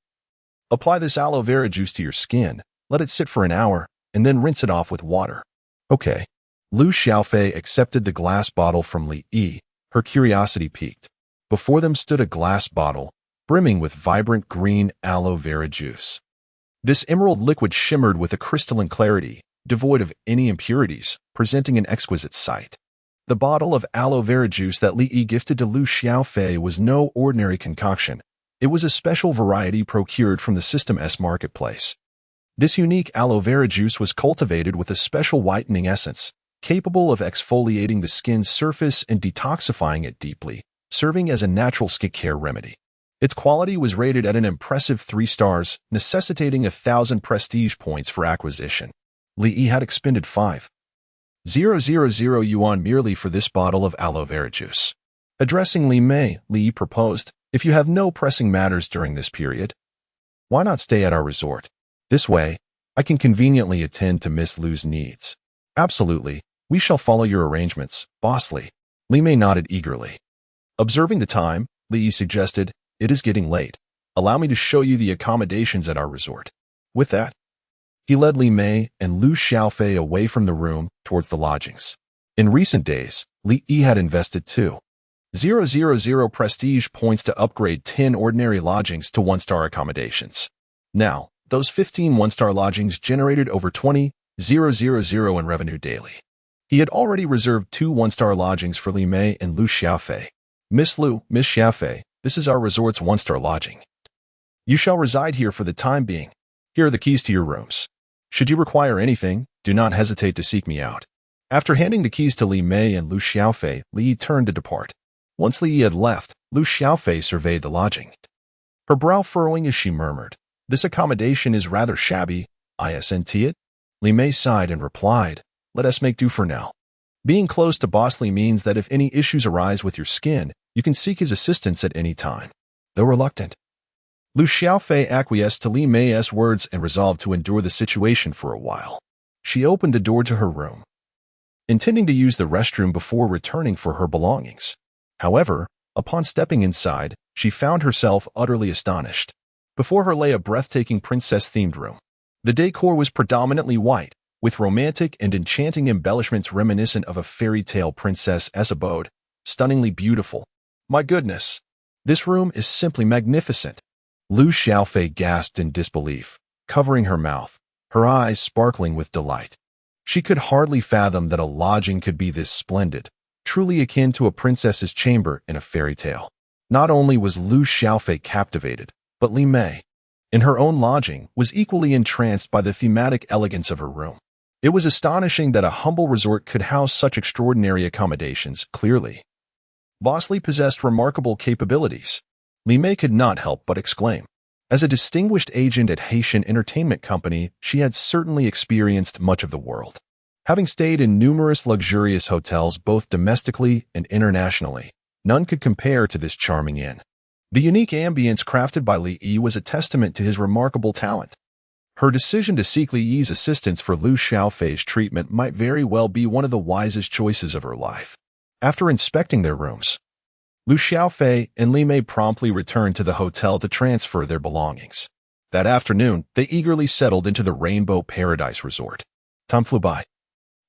apply this aloe vera juice to your skin, let it sit for an hour, and then rinse it off with water." "Okay." Lu Xiaofei accepted the glass bottle from Li Yi, her curiosity piqued. Before them stood a glass bottle, brimming with vibrant green aloe vera juice. This emerald liquid shimmered with a crystalline clarity, devoid of any impurities, presenting an exquisite sight. The bottle of aloe vera juice that Li Yi gifted to Lu Xiaofei was no ordinary concoction. It was a special variety procured from the System S marketplace. This unique aloe vera juice was cultivated with a special whitening essence, capable of exfoliating the skin's surface and detoxifying it deeply, serving as a natural skincare remedy. Its quality was rated at an impressive 3 stars, necessitating 1,000 prestige points for acquisition. Li Yi had expended 5,000 yuan merely for this bottle of aloe vera juice. Addressing Li Mei, Li Yi proposed, "If you have no pressing matters during this period, why not stay at our resort? This way, I can conveniently attend to Miss Lu's needs." "Absolutely, we shall follow your arrangements, Boss Li." Li Mei nodded eagerly. Observing the time, Li Yi suggested, "It is getting late. Allow me to show you the accommodations at our resort." With that, he led Li Mei and Lu Xiaofei away from the room towards the lodgings. In recent days, Li Yi had invested 2,000 prestige points to upgrade 10 ordinary lodgings to 1-star accommodations. Now, those 15 1-star lodgings generated over 20,000 in revenue daily. He had already reserved 2 1-star lodgings for Li Mei and Lu Xiaofei. "Miss Lu, Miss Xiaofei, this is our resort's 1-star lodging. You shall reside here for the time being. Here are the keys to your rooms. Should you require anything, do not hesitate to seek me out." After handing the keys to Li Mei and Lu Xiaofei, Li Yi turned to depart. Once Li Yi had left, Lu Xiaofei surveyed the lodging. her brow furrowing as she murmured, "This accommodation is rather shabby, isn't it?" Li Mei sighed and replied, "Let us make do for now. Being close to Boss Li means that if any issues arise with your skin, you can seek his assistance at any time." Though reluctant, Lu Xiaofei acquiesced to Li Mei's words and resolved to endure the situation for a while. She opened the door to her room, intending to use the restroom before returning for her belongings. However, upon stepping inside, she found herself utterly astonished. Before her lay a breathtaking princess-themed room. The decor was predominantly white, with romantic and enchanting embellishments reminiscent of a fairy tale princess's abode. Stunningly beautiful. "My goodness! This room is simply magnificent." Lu Xiaofei gasped in disbelief, covering her mouth, her eyes sparkling with delight. She could hardly fathom that a lodging could be this splendid, truly akin to a princess's chamber in a fairy tale. Not only was Lu Xiaofei captivated, but Li Mei, in her own lodging, was equally entranced by the thematic elegance of her room. It was astonishing that a humble resort could house such extraordinary accommodations. Clearly, Boss Li possessed remarkable capabilities. Li Mei could not help but exclaim. As a distinguished agent at Haitian Entertainment Company, she had certainly experienced much of the world. Having stayed in numerous luxurious hotels both domestically and internationally, none could compare to this charming inn. The unique ambience crafted by Li Yi was a testament to his remarkable talent. Her decision to seek Li Yi's assistance for Lu Xiaofei's treatment might very well be one of the wisest choices of her life. After inspecting their rooms, Lu Xiaofei and Li Mei promptly returned to the hotel to transfer their belongings. That afternoon, they eagerly settled into the Rainbow Paradise Resort. Time flew by,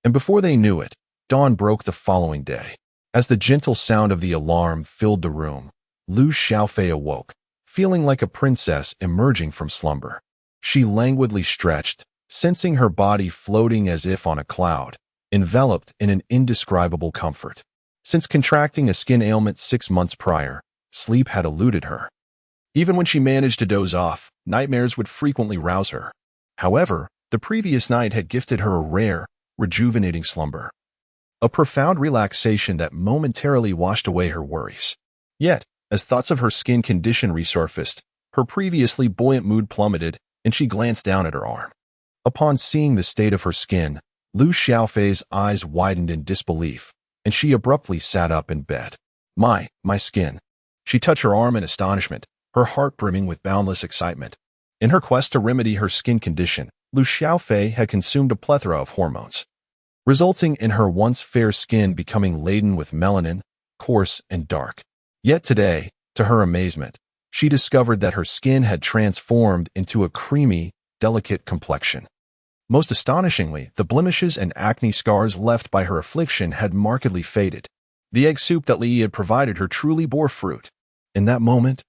and before they knew it, dawn broke the following day. As the gentle sound of the alarm filled the room, Lu Xiaofei awoke, feeling like a princess emerging from slumber. She languidly stretched, sensing her body floating as if on a cloud, enveloped in an indescribable comfort. Since contracting a skin ailment 6 months prior, sleep had eluded her. Even when she managed to doze off, nightmares would frequently rouse her. However, the previous night had gifted her a rare, rejuvenating slumber. A profound relaxation that momentarily washed away her worries. Yet, as thoughts of her skin condition resurfaced, her previously buoyant mood plummeted, and she glanced down at her arm. Upon seeing the state of her skin, Lu Xiaofei's eyes widened in disbelief, and she abruptly sat up in bed. My skin." She touched her arm in astonishment, her heart brimming with boundless excitement. In her quest to remedy her skin condition, Lu Xiaofei had consumed a plethora of hormones, resulting in her once fair skin becoming laden with melanin, coarse and dark. Yet today, to her amazement, she discovered that her skin had transformed into a creamy, delicate complexion. Most astonishingly, the blemishes and acne scars left by her affliction had markedly faded. The egg soup that Li Yi had provided her truly bore fruit. In that moment,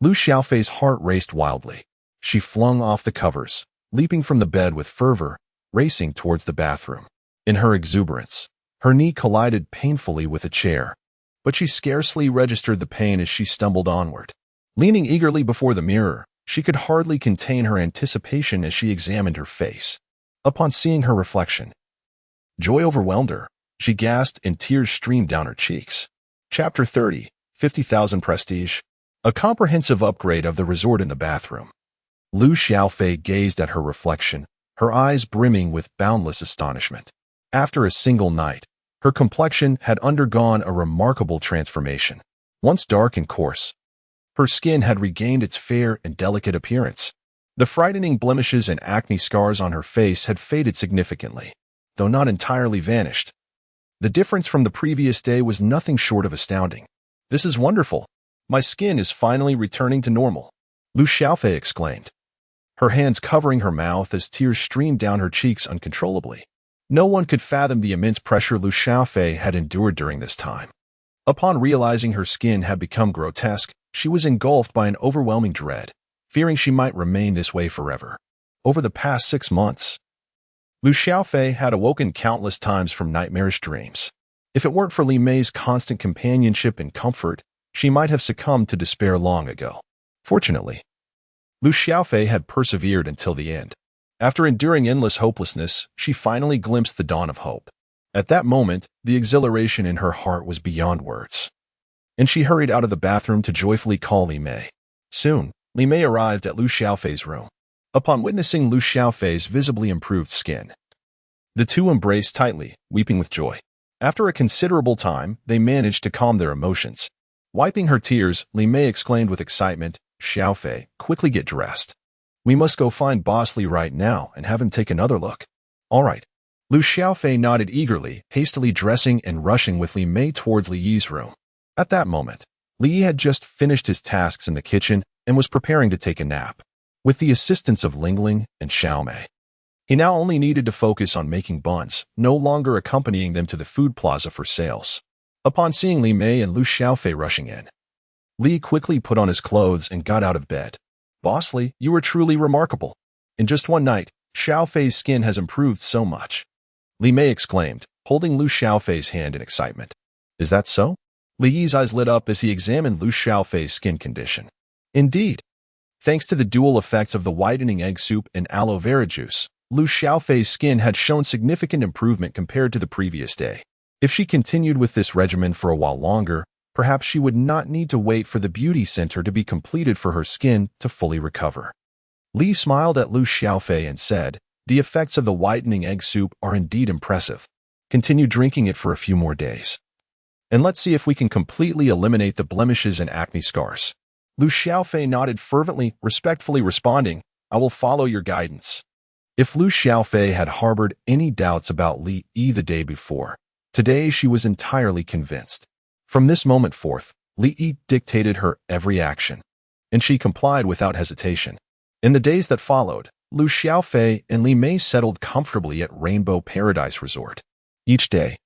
Lu Xiaofei's heart raced wildly. She flung off the covers, leaping from the bed with fervor, racing towards the bathroom. In her exuberance, her knee collided painfully with a chair, but she scarcely registered the pain as she stumbled onward. Leaning eagerly before the mirror, she could hardly contain her anticipation as she examined her face. Upon seeing her reflection, joy overwhelmed her. She gasped and tears streamed down her cheeks. Chapter 30, 50,000 Prestige. A comprehensive upgrade of the resort in the bathroom. Lu Xiaofei gazed at her reflection, her eyes brimming with boundless astonishment. After a single night, her complexion had undergone a remarkable transformation. Once dark and coarse, her skin had regained its fair and delicate appearance. The frightening blemishes and acne scars on her face had faded significantly, though not entirely vanished. The difference from the previous day was nothing short of astounding. "This is wonderful. My skin is finally returning to normal," Lu Xiaofei exclaimed, her hands covering her mouth as tears streamed down her cheeks uncontrollably. No one could fathom the immense pressure Lu Xiaofei had endured during this time. Upon realizing her skin had become grotesque, she was engulfed by an overwhelming dread, fearing she might remain this way forever. Over the past 6 months, Lu Xiaofei had awoken countless times from nightmarish dreams. If it weren't for Li Mei's constant companionship and comfort, she might have succumbed to despair long ago. Fortunately, Lu Xiaofei had persevered until the end. After enduring endless hopelessness, she finally glimpsed the dawn of hope. At that moment, the exhilaration in her heart was beyond words, and she hurried out of the bathroom to joyfully call Li Mei. Soon, Li Mei arrived at Lu Xiaofei's room. Upon witnessing Lu Xiaofei's visibly improved skin, the two embraced tightly, weeping with joy. After a considerable time, they managed to calm their emotions. Wiping her tears, Li Mei exclaimed with excitement, "Xiaofei, quickly get dressed. We must go find Boss Li right now and have him take another look." "All right." Lu Xiaofei nodded eagerly, hastily dressing and rushing with Li Mei towards Li Yi's room. At that moment, Li Yi had just finished his tasks in the kitchen and was preparing to take a nap. With the assistance of Ling Ling and Xiaomei, he now only needed to focus on making buns, no longer accompanying them to the food plaza for sales. Upon seeing Li Mei and Lu Xiaofei rushing in, Li quickly put on his clothes and got out of bed. "Boss Li, you are truly remarkable. In just one night, Xiaofei's skin has improved so much," Li Mei exclaimed, holding Lu Xiaofei's hand in excitement. "Is that so?" Li Yi's eyes lit up as he examined Lu Xiaofei's skin condition. Indeed, thanks to the dual effects of the whitening egg soup and aloe vera juice, Lu Xiaofei's skin had shown significant improvement compared to the previous day. If she continued with this regimen for a while longer, perhaps she would not need to wait for the beauty center to be completed for her skin to fully recover. Li smiled at Lu Xiaofei and said, "The effects of the whitening egg soup are indeed impressive. Continue drinking it for a few more days. And let's see if we can completely eliminate the blemishes and acne scars." Lu Xiaofei nodded fervently, respectfully responding, "I will follow your guidance." If Lu Xiaofei had harbored any doubts about Li Yi the day before, today she was entirely convinced. From this moment forth, Li Yi dictated her every action, and she complied without hesitation. In the days that followed, Lu Xiaofei and Li Mei settled comfortably at Rainbow Paradise Resort. Each day,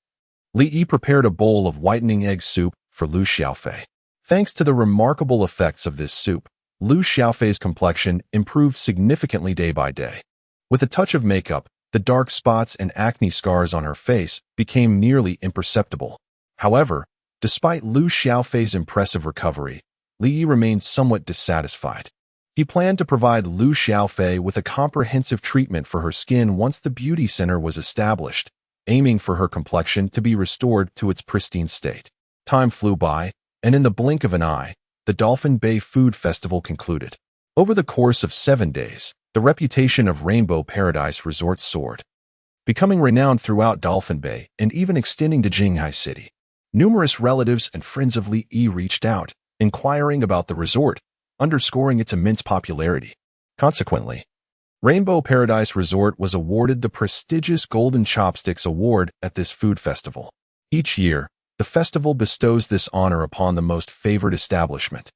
Li Yi prepared a bowl of whitening egg soup for Lu Xiaofei. Thanks to the remarkable effects of this soup, Lu Xiaofei's complexion improved significantly day by day. With a touch of makeup, the dark spots and acne scars on her face became nearly imperceptible. However, despite Lu Xiaofei's impressive recovery, Li Yi remained somewhat dissatisfied. He planned to provide Lu Xiaofei with a comprehensive treatment for her skin once the beauty center was established, aiming for her complexion to be restored to its pristine state. Time flew by, and in the blink of an eye, the Dolphin Bay Food Festival concluded. Over the course of 7 days, the reputation of Rainbow Paradise Resort soared, becoming renowned throughout Dolphin Bay and even extending to Jinghai City. Numerous relatives and friends of Li Yi reached out, inquiring about the resort, underscoring its immense popularity. Consequently, Rainbow Paradise Resort was awarded the prestigious Golden Chopsticks Award at this food festival. Each year, the festival bestows this honor upon the most favored establishment,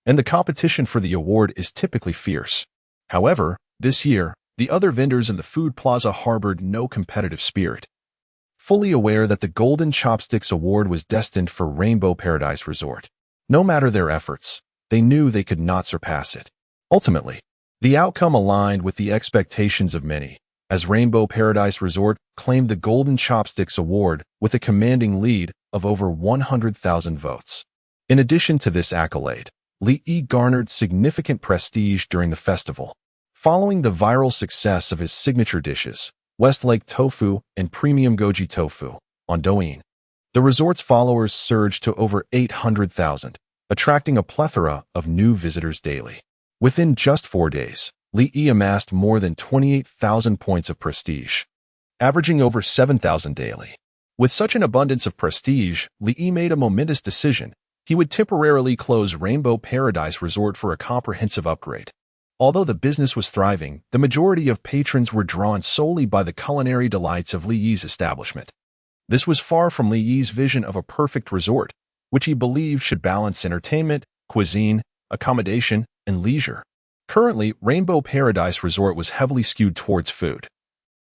and the competition for the award is typically fierce. However, this year, the other vendors in the food plaza harbored no competitive spirit. Fully aware that the Golden Chopsticks Award was destined for Rainbow Paradise Resort, no matter their efforts, they knew they could not surpass it. Ultimately, the outcome aligned with the expectations of many, as Rainbow Paradise Resort claimed the Golden Chopsticks Award with a commanding lead of over 100,000 votes. In addition to this accolade, Li Yi garnered significant prestige during the festival. Following the viral success of his signature dishes, Westlake Tofu and Premium Goji Tofu, on Douyin, the resort's followers surged to over 800,000, attracting a plethora of new visitors daily. Within just 4 days, Li Yi amassed more than 28,000 points of prestige, averaging over 7,000 daily. With such an abundance of prestige, Li Yi made a momentous decision. He would temporarily close Rainbow Paradise Resort for a comprehensive upgrade. Although the business was thriving, the majority of patrons were drawn solely by the culinary delights of Li Yi's establishment. This was far from Li Yi's vision of a perfect resort, which he believed should balance entertainment, cuisine, accommodation, and leisure. Currently, Rainbow Paradise Resort was heavily skewed towards food,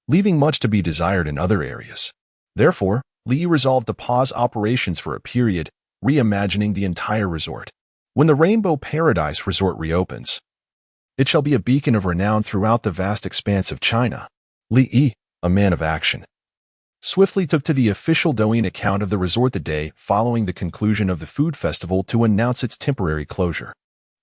leaving much to be desired in other areas. Therefore, Li Yi resolved to pause operations for a period, reimagining the entire resort. When the Rainbow Paradise Resort reopens, it shall be a beacon of renown throughout the vast expanse of China. Li Yi, a man of action, swiftly took to the official Douyin account of the resort the day following the conclusion of the food festival to announce its temporary closure.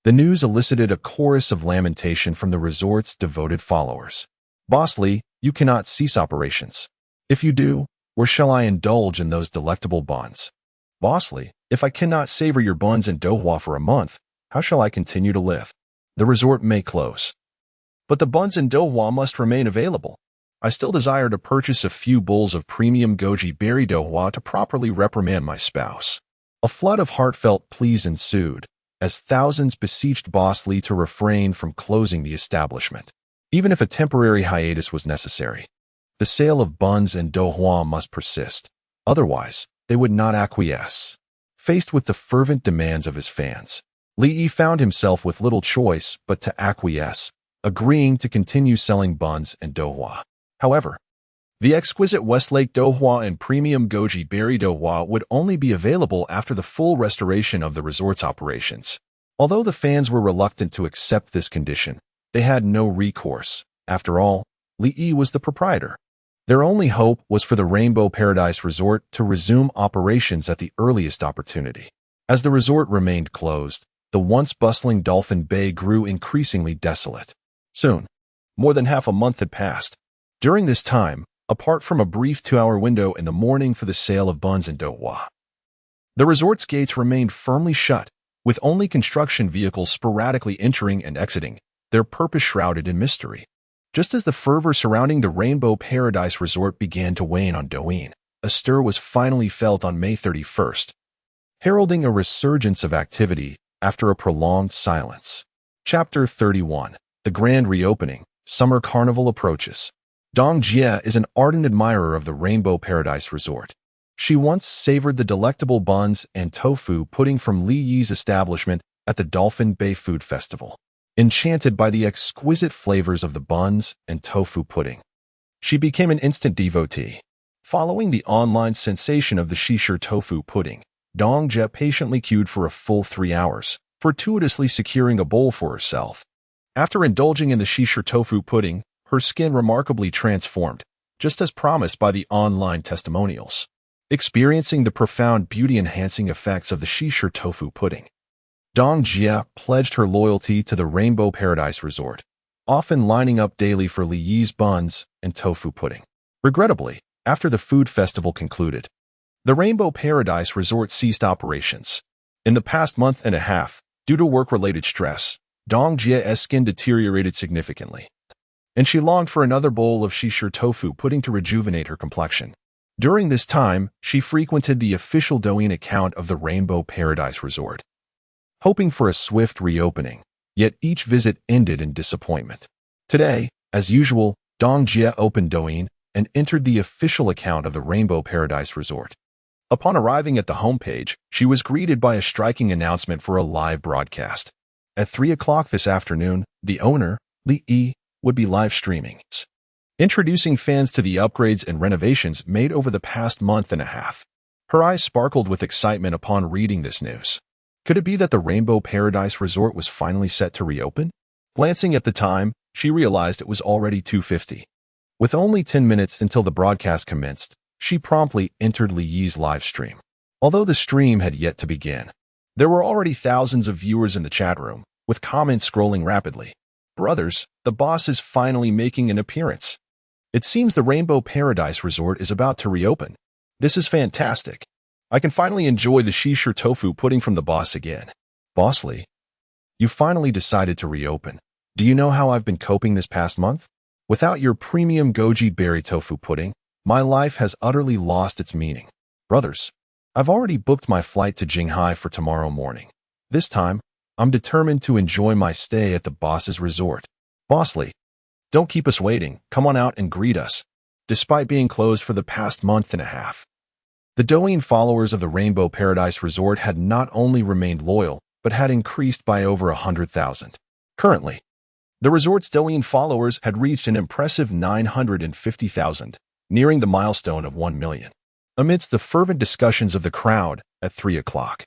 The news elicited a chorus of lamentation from the resort's devoted followers. "Boss Li, you cannot cease operations. If you do, where shall I indulge in those delectable buns? Boss Li, if I cannot savor your buns and doughua for a month, How shall I continue to live? The resort may close, but the buns and doughua must remain available. I still desire to purchase a few bowls of premium goji berry doughua to properly reprimand my spouse. A flood of heartfelt pleas ensued, as thousands beseeched Boss Lee to refrain from closing the establishment, even if a temporary hiatus was necessary. The sale of buns and doughua must persist, otherwise they would not acquiesce. Faced with the fervent demands of his fans, Lee found himself with little choice but to acquiesce, agreeing to continue selling buns and doughua. However, the exquisite Westlake doughua and premium goji berry doughua would only be available after the full restoration of the resort's operations. Although the fans were reluctant to accept this condition, they had no recourse. After all, Lee was the proprietor. Their only hope was for the Rainbow Paradise Resort to resume operations at the earliest opportunity. As the resort remained closed, the once bustling Dolphin Bay grew increasingly desolate. Soon, more than half a month had passed. During this time, apart from a brief 2-hour window in the morning for the sale of buns and doughua, the resort's gates remained firmly shut, with only construction vehicles sporadically entering and exiting, their purpose shrouded in mystery. Just as the fervor surrounding the Rainbow Paradise Resort began to wane on Douyin, a stir was finally felt on May 31st, heralding a resurgence of activity after a prolonged silence. Chapter 31. The Grand Reopening. Summer Carnival approaches. Dong Jie is an ardent admirer of the Rainbow Paradise Resort. She once savored the delectable buns and tofu pudding from Li Yi's establishment at the Dolphin Bay Food Festival. Enchanted by the exquisite flavors of the buns and tofu pudding, she became an instant devotee. Following the online sensation of the Shishir tofu pudding, Dong Jie patiently queued for a full 3 hours, fortuitously securing a bowl for herself. After indulging in the Shishir tofu pudding, her skin remarkably transformed, just as promised by the online testimonials. Experiencing the profound beauty-enhancing effects of the Shishir tofu pudding, Dong Jie pledged her loyalty to the Rainbow Paradise Resort, often lining up daily for Li Yi's buns and tofu pudding. Regrettably, after the food festival concluded, the Rainbow Paradise Resort ceased operations. In the past month and a half, due to work-related stress, Dong Jie's skin deteriorated significantly, and she longed for another bowl of Shishir tofu pudding to rejuvenate her complexion. During this time, she frequented the official Douyin account of the Rainbow Paradise Resort, hoping for a swift reopening, yet each visit ended in disappointment. Today, as usual, Dong Jie opened Douyin and entered the official account of the Rainbow Paradise Resort. Upon arriving at the homepage, she was greeted by a striking announcement for a live broadcast. At 3 o'clock this afternoon, the owner, Li Yi, would be live streaming, introducing fans to the upgrades and renovations made over the past month and a half. Her eyes sparkled with excitement upon reading this news. Could it be that the Rainbow Paradise Resort was finally set to reopen? Glancing at the time, she realized it was already 2:50. With only 10 minutes until the broadcast commenced, she promptly entered Li Yi's live stream. Although the stream had yet to begin, there were already thousands of viewers in the chat room, with comments scrolling rapidly. Brothers, the boss is finally making an appearance. It seems the Rainbow Paradise Resort is about to reopen. This is fantastic. I can finally enjoy the Shishir tofu pudding from the boss again. Boss Lee, you finally decided to reopen. Do you know how I've been coping this past month? Without your premium goji berry tofu pudding, my life has utterly lost its meaning. Brothers, I've already booked my flight to Jinghai for tomorrow morning. This time, I'm determined to enjoy my stay at the boss's resort. Boss Lee, don't keep us waiting. Come on out and greet us. Despite being closed for the past month and a half, the Douyin followers of the Rainbow Paradise Resort had not only remained loyal, but had increased by over 100,000. Currently, the resort's Douyin followers had reached an impressive 950,000, nearing the milestone of 1 million. Amidst the fervent discussions of the crowd, at 3 o'clock,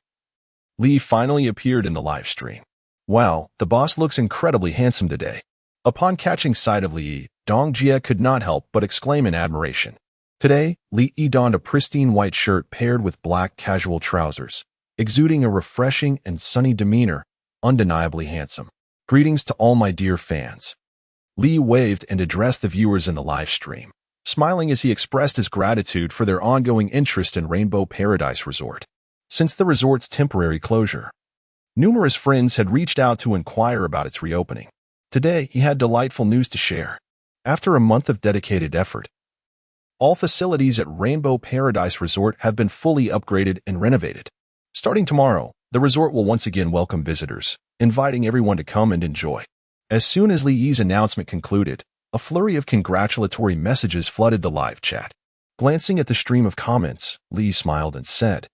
Li finally appeared in the live stream. Wow, the boss looks incredibly handsome today. Upon catching sight of Li, Dong Jie could not help but exclaim in admiration. Today, Li donned a pristine white shirt paired with black casual trousers, exuding a refreshing and sunny demeanor, undeniably handsome. Greetings to all my dear fans. Li waved and addressed the viewers in the live stream, smiling as he expressed his gratitude for their ongoing interest in Rainbow Paradise Resort. Since the resort's temporary closure, Numerous friends had reached out to inquire about its reopening. Today, he had delightful news to share. After a month of dedicated effort, all facilities at Rainbow Paradise Resort have been fully upgraded and renovated. Starting tomorrow, the resort will once again welcome visitors, inviting everyone to come and enjoy. As soon as Li Yi's announcement concluded, a flurry of congratulatory messages flooded the live chat. Glancing at the stream of comments, Li smiled and said,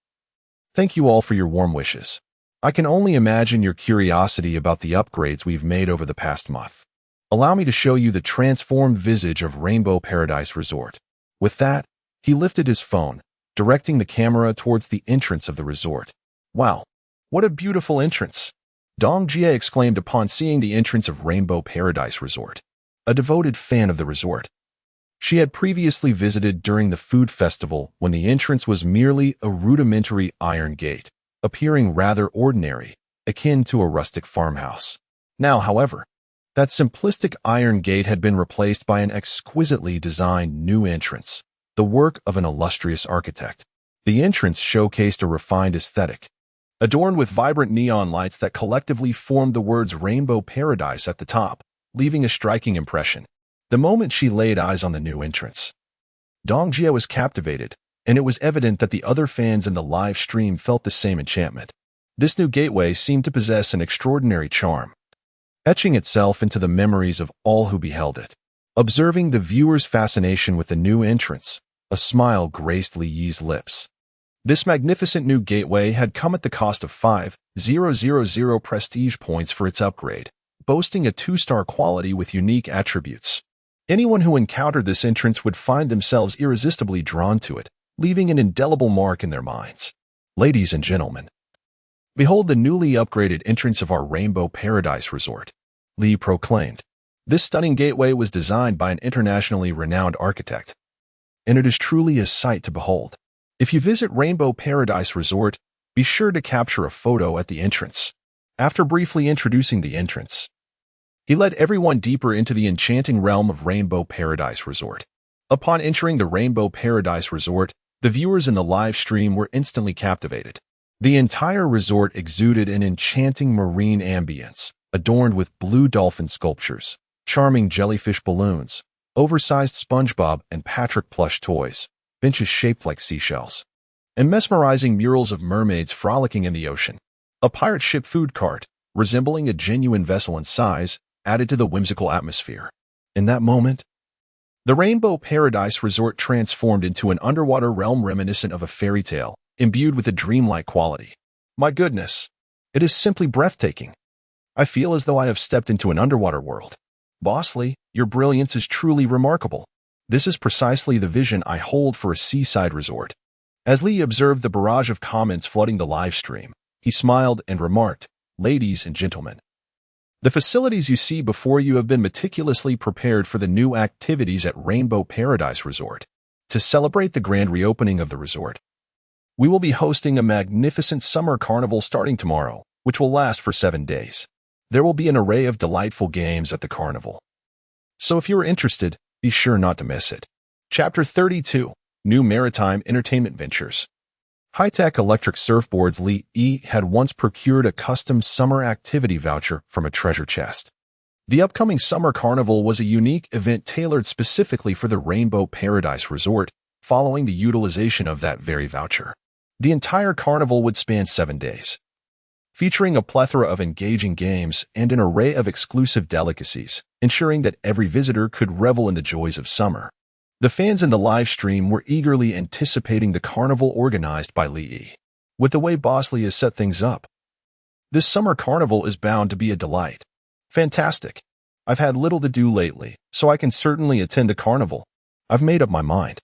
"Thank you all for your warm wishes. I can only imagine your curiosity about the upgrades we've made over the past month. Allow me to show you the transformed visage of Rainbow Paradise Resort." With that, he lifted his phone, directing the camera towards the entrance of the resort. "Wow, what a beautiful entrance!" Dong Jie exclaimed upon seeing the entrance of Rainbow Paradise Resort. A devoted fan of the resort, she had previously visited during the food festival when the entrance was merely a rudimentary iron gate, appearing rather ordinary, akin to a rustic farmhouse. Now, however, that simplistic iron gate had been replaced by an exquisitely designed new entrance, the work of an illustrious architect. The entrance showcased a refined aesthetic, adorned with vibrant neon lights that collectively formed the words Rainbow Paradise at the top, leaving a striking impression. The moment she laid eyes on the new entrance, Dong Jie was captivated, and it was evident that the other fans in the live stream felt the same enchantment. This new gateway seemed to possess an extraordinary charm, etching itself into the memories of all who beheld it. Observing the viewer's fascination with the new entrance, a smile graced Li Yi's lips. This magnificent new gateway had come at the cost of 5,000 prestige points for its upgrade, boasting a 2-star quality with unique attributes. Anyone who encountered this entrance would find themselves irresistibly drawn to it, leaving an indelible mark in their minds. Ladies and gentlemen, behold the newly upgraded entrance of our Rainbow Paradise Resort, Li proclaimed. This stunning gateway was designed by an internationally renowned architect, and it is truly a sight to behold. If you visit Rainbow Paradise Resort, be sure to capture a photo at the entrance. After briefly introducing the entrance, he led everyone deeper into the enchanting realm of Rainbow Paradise Resort. Upon entering the Rainbow Paradise Resort, the viewers in the live stream were instantly captivated. The entire resort exuded an enchanting marine ambience, adorned with blue dolphin sculptures, charming jellyfish balloons, oversized SpongeBob and Patrick plush toys, benches shaped like seashells, and mesmerizing murals of mermaids frolicking in the ocean. A pirate ship food cart, resembling a genuine vessel in size, added to the whimsical atmosphere. In that moment, the Rainbow Paradise Resort transformed into an underwater realm reminiscent of a fairy tale, imbued with a dreamlike quality. My goodness, it is simply breathtaking. I feel as though I have stepped into an underwater world. Boss Li, your brilliance is truly remarkable. This is precisely the vision I hold for a seaside resort. As Li observed the barrage of comments flooding the live stream, he smiled and remarked, "Ladies and gentlemen, the facilities you see before you have been meticulously prepared for the new activities at Rainbow Paradise Resort. To celebrate the grand reopening of the resort, we will be hosting a magnificent summer carnival starting tomorrow, which will last for 7 days. There will be an array of delightful games at the carnival. So if you are interested, be sure not to miss it." Chapter 32, New Maritime Entertainment Ventures. High-tech electric surfboards. Li Yi had once procured a custom summer activity voucher from a treasure chest. The upcoming summer carnival was a unique event tailored specifically for the Rainbow Paradise Resort, following the utilization of that very voucher. The entire carnival would span 7 days, featuring a plethora of engaging games and an array of exclusive delicacies, ensuring that every visitor could revel in the joys of summer. The fans in the live stream were eagerly anticipating the carnival organized by Li Yi. With the way Boss Li has set things up, this summer carnival is bound to be a delight. Fantastic. I've had little to do lately, so I can certainly attend the carnival. I've made up my mind.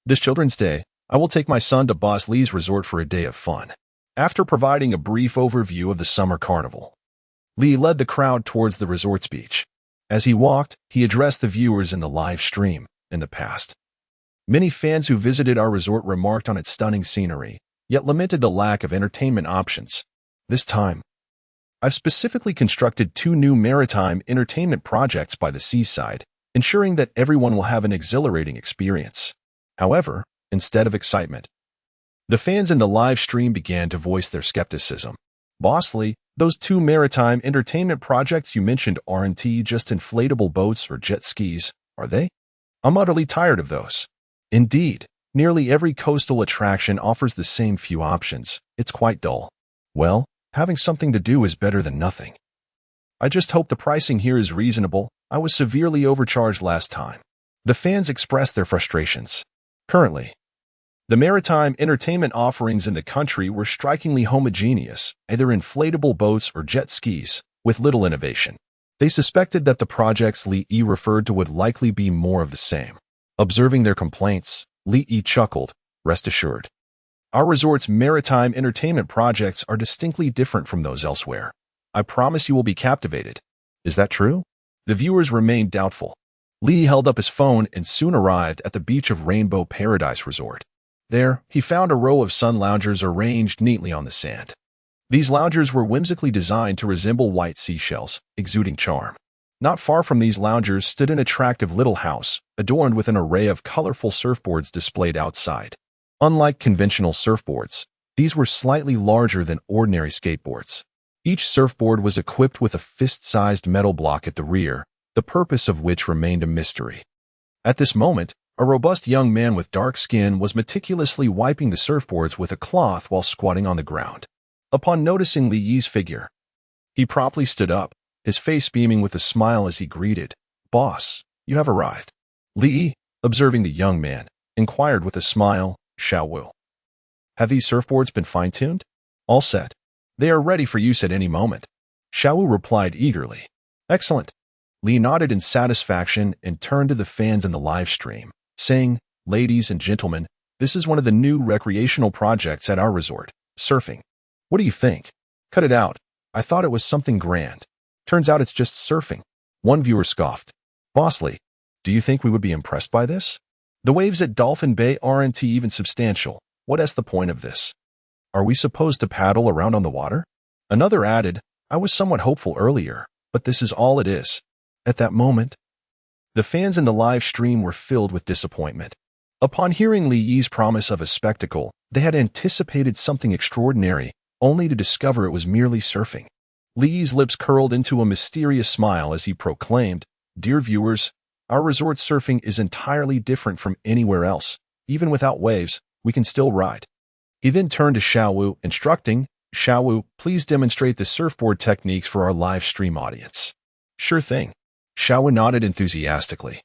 This Children's Day, I will take my son to Boss Li's resort for a day of fun. After providing a brief overview of the summer carnival, Li led the crowd towards the resort's beach. As he walked, he addressed the viewers in the live stream. In the past, many fans who visited our resort remarked on its stunning scenery, yet lamented the lack of entertainment options. This time, I've specifically constructed 2 new maritime entertainment projects by the seaside, ensuring that everyone will have an exhilarating experience. However, instead of excitement, the fans in the live stream began to voice their skepticism. Boss Li, Those two maritime entertainment projects you mentioned aren't just inflatable boats or jet skis, are they? I'm utterly tired of those. Indeed, nearly every coastal attraction offers the same few options. It's quite dull. Well, having something to do is better than nothing. I just hope the pricing here is reasonable. I was severely overcharged last time. The fans expressed their frustrations. Currently, the maritime entertainment offerings in the country were strikingly homogeneous, either inflatable boats or jet skis, with little innovation. They suspected that the projects Li Yi referred to would likely be more of the same. Observing their complaints, Li Yi chuckled, "Rest assured. Our resort's maritime entertainment projects are distinctly different from those elsewhere. I promise you will be captivated." Is that true? The viewers remained doubtful. Li held up his phone and soon arrived at the beach of Rainbow Paradise Resort. There, he found a row of sun loungers arranged neatly on the sand. These loungers were whimsically designed to resemble white seashells, exuding charm. Not far from these loungers stood an attractive little house, adorned with an array of colorful surfboards displayed outside. Unlike conventional surfboards, these were slightly larger than ordinary skateboards. Each surfboard was equipped with a fist-sized metal block at the rear, the purpose of which remained a mystery. At this moment, a robust young man with dark skin was meticulously wiping the surfboards with a cloth while squatting on the ground. Upon noticing Li Yi's figure, he promptly stood up, his face beaming with a smile as he greeted, "Boss, you have arrived." Li Yi, observing the young man, inquired with a smile, "Xiaowu, have these surfboards been fine-tuned?" "All set. They are ready for use at any moment." Xiaowu replied eagerly. "Excellent." Li nodded in satisfaction and turned to the fans in the live stream, saying, "Ladies and gentlemen, this is one of the new recreational projects at our resort, surfing. What do you think? Cut it out. I thought it was something grand. Turns out it's just surfing." One viewer scoffed. "Boss Li, do you think we would be impressed by this? The waves at Dolphin Bay aren't even substantial. What's the point of this? Are we supposed to paddle around on the water?" Another added, "I was somewhat hopeful earlier, but this is all it is." At that moment, the fans in the live stream were filled with disappointment. Upon hearing Li Yi's promise of a spectacle, they had anticipated something extraordinary, only to discover it was merely surfing. Li Yi's lips curled into a mysterious smile as he proclaimed, "Dear viewers, our resort surfing is entirely different from anywhere else. Even without waves, we can still ride." He then turned to Xiaowu, instructing, "Xiaowu, please demonstrate the surfboard techniques for our live stream audience." "Sure thing." Xiaowu nodded enthusiastically,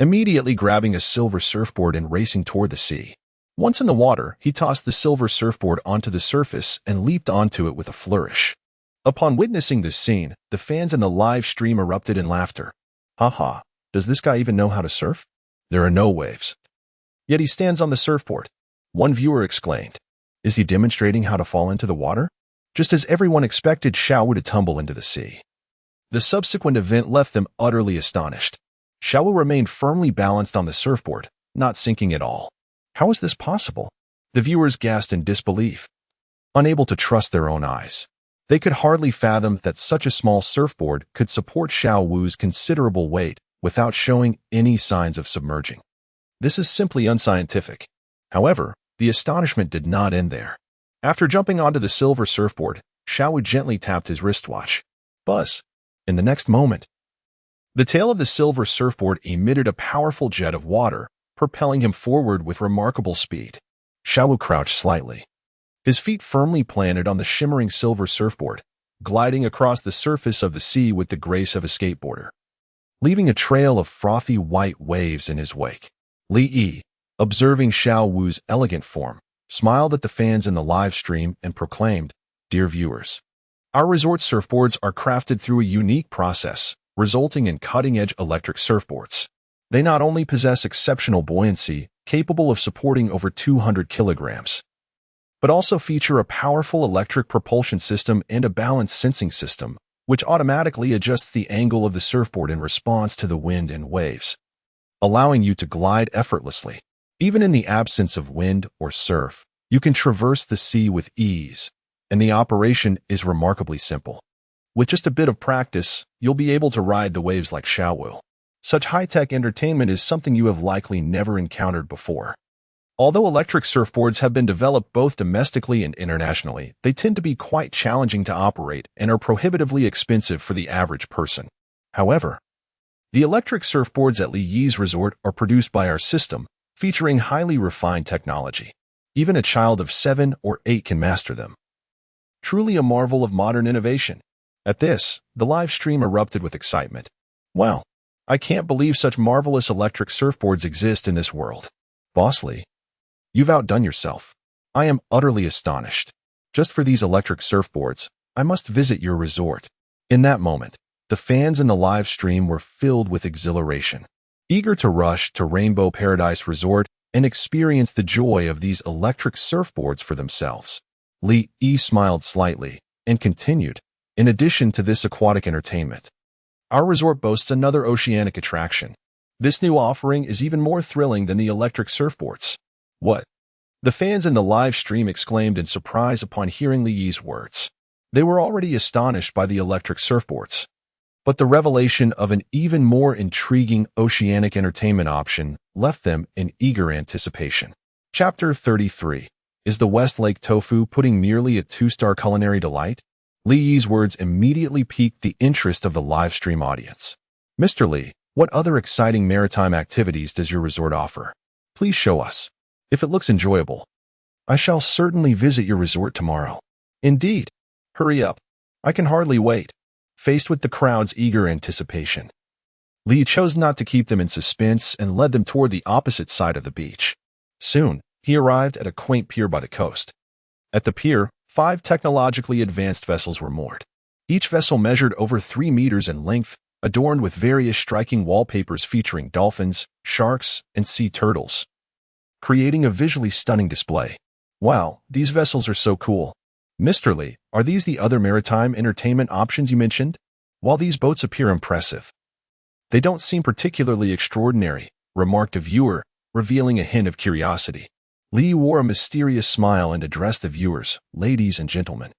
immediately grabbing a silver surfboard and racing toward the sea. Once in the water, he tossed the silver surfboard onto the surface and leaped onto it with a flourish. Upon witnessing this scene, the fans in the live stream erupted in laughter. "Haha, does this guy even know how to surf? There are no waves. Yet he stands on the surfboard." One viewer exclaimed, "Is he demonstrating how to fall into the water?" Just as everyone expected Xiaowu to tumble into the sea. The subsequent event left them utterly astonished. Xiaowu remained firmly balanced on the surfboard, not sinking at all. How is this possible? The viewers gasped in disbelief, unable to trust their own eyes. They could hardly fathom that such a small surfboard could support Xiaowu's considerable weight without showing any signs of submerging. This is simply unscientific. However, the astonishment did not end there. After jumping onto the silver surfboard, Xiaowu gently tapped his wristwatch. Buzz. In the next moment, the tail of the silver surfboard emitted a powerful jet of water, propelling him forward with remarkable speed. Xiaowu crouched slightly, his feet firmly planted on the shimmering silver surfboard, gliding across the surface of the sea with the grace of a skateboarder, leaving a trail of frothy white waves in his wake. Li Yi, observing Xiaowu's elegant form, smiled at the fans in the live stream and proclaimed, "Dear viewers, our resort surfboards are crafted through a unique process, resulting in cutting-edge electric surfboards. They not only possess exceptional buoyancy, capable of supporting over 200 kilograms, but also feature a powerful electric propulsion system and a balance sensing system, which automatically adjusts the angle of the surfboard in response to the wind and waves, allowing you to glide effortlessly. Even in the absence of wind or surf, you can traverse the sea with ease, and the operation is remarkably simple. With just a bit of practice, you'll be able to ride the waves like Xiaowu. Such high-tech entertainment is something you have likely never encountered before." Although electric surfboards have been developed both domestically and internationally, they tend to be quite challenging to operate and are prohibitively expensive for the average person. However, the electric surfboards at Li Yi's resort are produced by our system, featuring highly refined technology. Even a child of 7 or 8 can master them. Truly a marvel of modern innovation. At this, the live stream erupted with excitement. Wow, I can't believe such marvelous electric surfboards exist in this world. Boss Li, you've outdone yourself. I am utterly astonished. Just for these electric surfboards, I must visit your resort. In that moment, the fans in the live stream were filled with exhilaration, eager to rush to Rainbow Paradise Resort and experience the joy of these electric surfboards for themselves. Li Yi smiled slightly and continued, in addition to this aquatic entertainment, our resort boasts another oceanic attraction. This new offering is even more thrilling than the electric surfboards. What? The fans in the live stream exclaimed in surprise upon hearing Li Yi's words. They were already astonished by the electric surfboards, but the revelation of an even more intriguing oceanic entertainment option left them in eager anticipation. Chapter 33. Is the West Lake Tofu pudding merely a 2-star culinary delight? Li Yi's words immediately piqued the interest of the live stream audience. Mr. Li, what other exciting maritime activities does your resort offer? Please show us. If it looks enjoyable, I shall certainly visit your resort tomorrow. Indeed. Hurry up. I can hardly wait. Faced with the crowd's eager anticipation, Li chose not to keep them in suspense and led them toward the opposite side of the beach. Soon, he arrived at a quaint pier by the coast. At the pier, 5 technologically advanced vessels were moored. Each vessel measured over 3 meters in length, adorned with various striking wallpapers featuring dolphins, sharks, and sea turtles, creating a visually stunning display. Wow, these vessels are so cool. Mr. Li, are these the other maritime entertainment options you mentioned? While these boats appear impressive, they don't seem particularly extraordinary, remarked a viewer, revealing a hint of curiosity. Li wore a mysterious smile and addressed the viewers, ladies and gentlemen.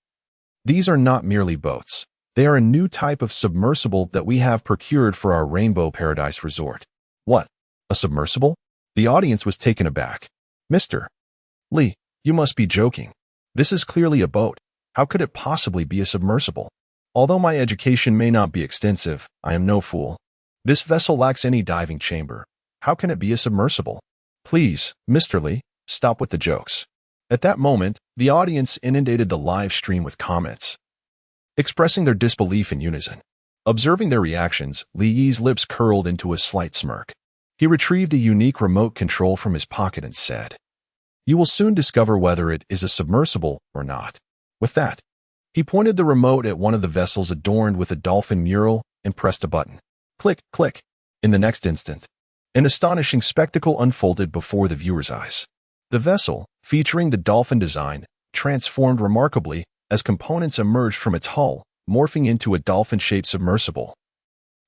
These are not merely boats. They are a new type of submersible that we have procured for our Rainbow Paradise Resort. What? A submersible? The audience was taken aback. Mr. Li, you must be joking. This is clearly a boat. How could it possibly be a submersible? Although my education may not be extensive, I am no fool. This vessel lacks any diving chamber. How can it be a submersible? Please, Mr. Li, stop with the jokes. At that moment, the audience inundated the live stream with comments, expressing their disbelief in unison. Observing their reactions, Li Yi's lips curled into a slight smirk. He retrieved a unique remote control from his pocket and said, "You will soon discover whether it is a submersible or not." With that, he pointed the remote at one of the vessels adorned with a dolphin mural and pressed a button. Click, click. In the next instant, an astonishing spectacle unfolded before the viewer's eyes. The vessel, featuring the dolphin design, transformed remarkably as components emerged from its hull, morphing into a dolphin-shaped submersible,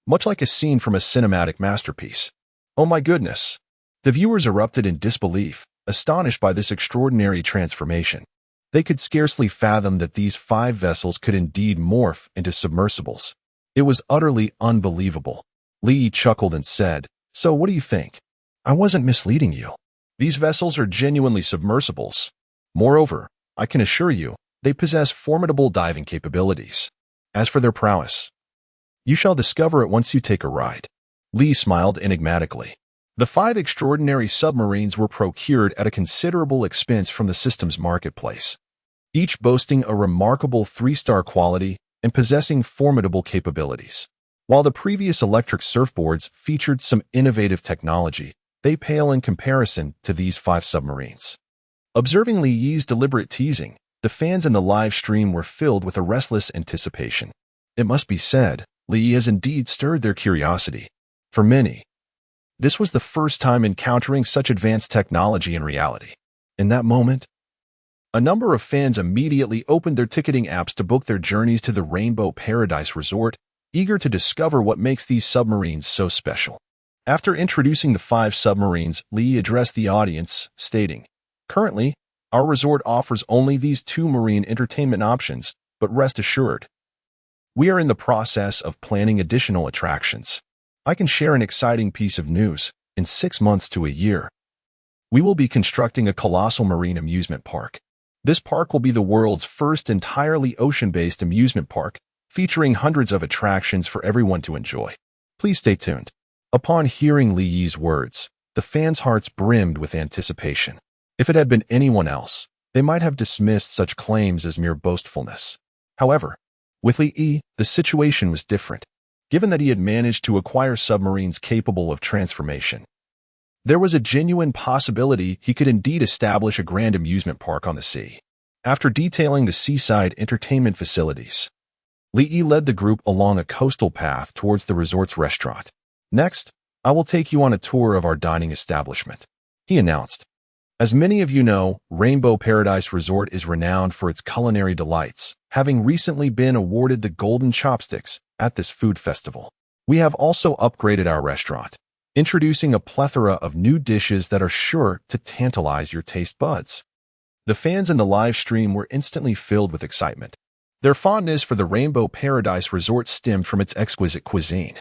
much like a scene from a cinematic masterpiece. Oh my goodness! The viewers erupted in disbelief, astonished by this extraordinary transformation. They could scarcely fathom that these 5 vessels could indeed morph into submersibles. It was utterly unbelievable. Li chuckled and said, "So what do you think? I wasn't misleading you. These vessels are genuinely submersibles. Moreover, I can assure you, they possess formidable diving capabilities. As for their prowess, you shall discover it once you take a ride." Li smiled enigmatically. The 5 extraordinary submarines were procured at a considerable expense from the system's marketplace, each boasting a remarkable 3-star quality and possessing formidable capabilities. While the previous electric surfboards featured some innovative technology, they pale in comparison to these 5 submarines. Observing Li Yi's deliberate teasing, the fans in the live stream were filled with a restless anticipation. It must be said, Li Yi has indeed stirred their curiosity. For many, this was the first time encountering such advanced technology in reality. In that moment, a number of fans immediately opened their ticketing apps to book their journeys to the Rainbow Paradise Resort, eager to discover what makes these submarines so special. After introducing the 5 submarines, Li addressed the audience, stating, "Currently, our resort offers only these 2 marine entertainment options, but rest assured, we are in the process of planning additional attractions. I can share an exciting piece of news. In 6 months to a year, We will be constructing a colossal marine amusement park. This park will be the world's first entirely ocean-based amusement park, featuring hundreds of attractions for everyone to enjoy. Please stay tuned. Upon hearing Li Yi's words, the fans' hearts brimmed with anticipation. If it had been anyone else, they might have dismissed such claims as mere boastfulness. However, with Li Yi, the situation was different, given that he had managed to acquire submarines capable of transformation. There was a genuine possibility he could indeed establish a grand amusement park on the sea. After detailing the seaside entertainment facilities, Li Yi led the group along a coastal path towards the resort's restaurant. Next, I will take you on a tour of our dining establishment, he announced. As many of you know, Rainbow Paradise Resort is renowned for its culinary delights, having recently been awarded the Golden Chopsticks at this food festival. We have also upgraded our restaurant, introducing a plethora of new dishes that are sure to tantalize your taste buds. The fans in the live stream were instantly filled with excitement. Their fondness for the Rainbow Paradise Resort stemmed from its exquisite cuisine,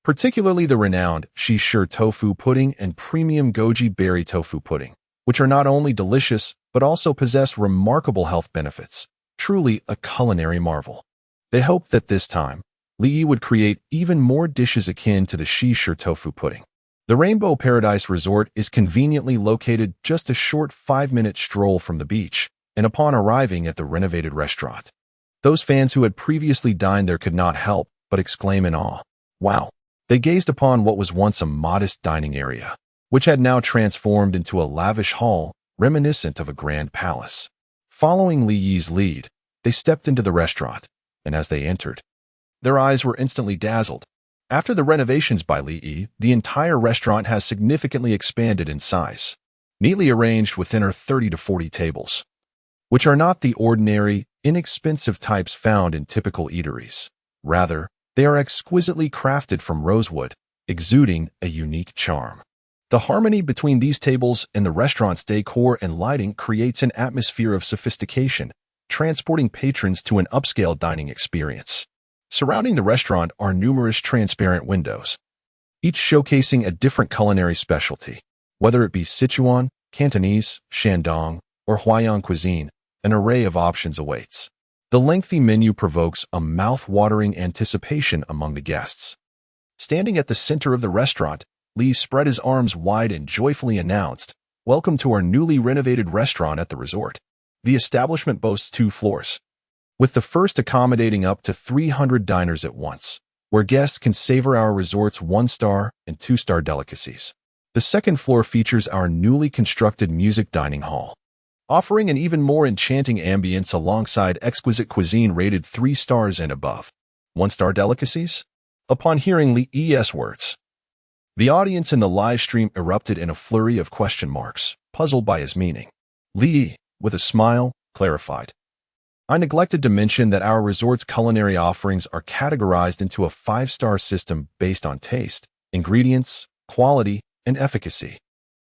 particularly the renowned Shi tofu pudding and premium goji berry tofu pudding, which are not only delicious but also possess remarkable health benefits. Truly a culinary marvel. They hoped that this time, Li Yi would create even more dishes akin to the Shi tofu pudding. The Rainbow Paradise Resort is conveniently located just a short 5-minute stroll from the beach, and upon arriving at the renovated restaurant, those fans who had previously dined there could not help but exclaim in awe, "Wow!" They gazed upon what was once a modest dining area, which had now transformed into a lavish hall reminiscent of a grand palace. Following Li Yi's lead, they stepped into the restaurant, and as they entered, their eyes were instantly dazzled. After the renovations by Li Yi, the entire restaurant has significantly expanded in size, neatly arranged within her 30 to 40 tables, which are not the ordinary, inexpensive types found in typical eateries. Rather, they are exquisitely crafted from rosewood, exuding a unique charm. The harmony between these tables and the restaurant's decor and lighting creates an atmosphere of sophistication, transporting patrons to an upscale dining experience. Surrounding the restaurant are numerous transparent windows, each showcasing a different culinary specialty. Whether it be Sichuan, Cantonese, Shandong, or Huayan cuisine, an array of options awaits. The lengthy menu provokes a mouth-watering anticipation among the guests. Standing at the center of the restaurant, Li spread his arms wide and joyfully announced, "Welcome to our newly renovated restaurant at the resort." The establishment boasts 2 floors, with the first accommodating up to 300 diners at once, where guests can savor our resort's 1-star and 2-star delicacies. The second floor features our newly constructed music dining hall, offering an even more enchanting ambience alongside exquisite cuisine rated 3 stars and above. 1-star delicacies? Upon hearing Li Yi's words, the audience in the live stream erupted in a flurry of question marks, puzzled by his meaning. Li Yi, with a smile, clarified, "I neglected to mention that our resort's culinary offerings are categorized into a 5-star system based on taste, ingredients, quality, and efficacy.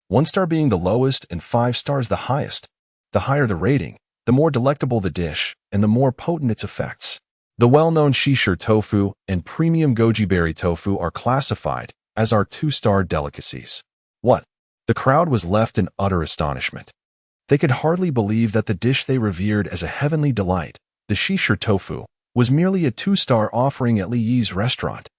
1-star being the lowest and 5 stars the highest. The higher the rating, the more delectable the dish, and the more potent its effects. The well-known Shi tofu and premium goji berry tofu are classified as our 2-star delicacies." What? The crowd was left in utter astonishment. They could hardly believe that the dish they revered as a heavenly delight, the Shi tofu, was merely a 2-star offering at Li Yi's restaurant.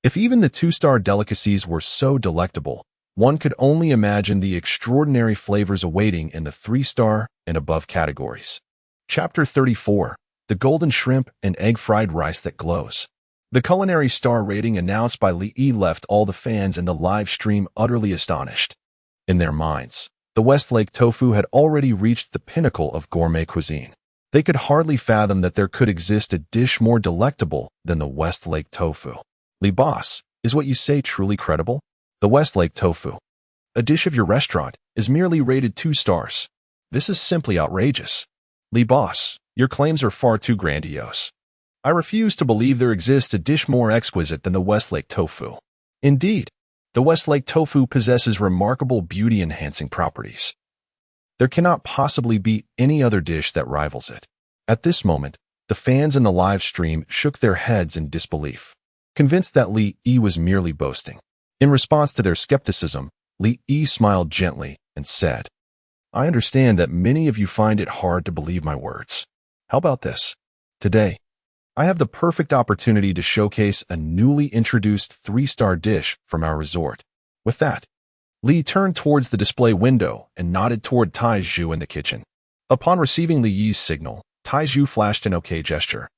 If even the 2-star delicacies were so delectable, one could only imagine the extraordinary flavors awaiting in the 3-star and above categories. Chapter 34. The Golden Shrimp and Egg Fried Rice That Glows. The culinary star rating announced by Li Yi left all the fans in the live stream utterly astonished. In their minds, the Westlake tofu had already reached the pinnacle of gourmet cuisine. They could hardly fathom that there could exist a dish more delectable than the Westlake tofu. "Li boss, is what you say truly credible? The Westlake tofu, a dish of your restaurant, is merely rated 2 stars. This is simply outrageous. Li boss, your claims are far too grandiose. I refuse to believe there exists a dish more exquisite than the Westlake tofu. Indeed, the Westlake tofu possesses remarkable beauty-enhancing properties. There cannot possibly be any other dish that rivals it." At this moment, the fans in the live stream shook their heads in disbelief, convinced that Li Yi was merely boasting. In response to their skepticism, Li Yi smiled gently and said, "I understand that many of you find it hard to believe my words. How about this? Today, I have the perfect opportunity to showcase a newly introduced 3-star dish from our resort." With that, Li turned towards the display window and nodded toward Taizhu in the kitchen. Upon receiving Li Yi's signal, Taizhu flashed an OK gesture,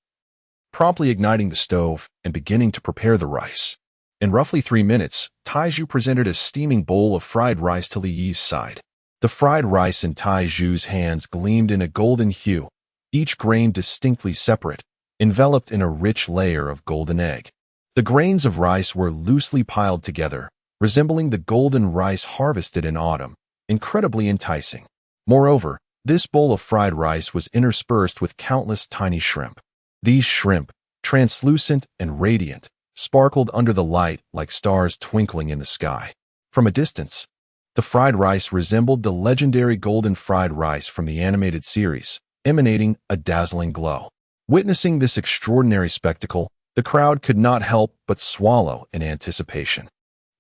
promptly igniting the stove and beginning to prepare the rice. In roughly 3 minutes, Taizhu presented a steaming bowl of fried rice to Li Yi's side. The fried rice in Taizhu's hands gleamed in a golden hue, each grain distinctly separate, enveloped in a rich layer of golden egg. The grains of rice were loosely piled together, resembling the golden rice harvested in autumn, incredibly enticing. Moreover, this bowl of fried rice was interspersed with countless tiny shrimp. These shrimp, translucent and radiant, sparkled under the light like stars twinkling in the sky. From a distance, the fried rice resembled the legendary golden fried rice from the animated series, emanating a dazzling glow. Witnessing this extraordinary spectacle, the crowd could not help but swallow in anticipation.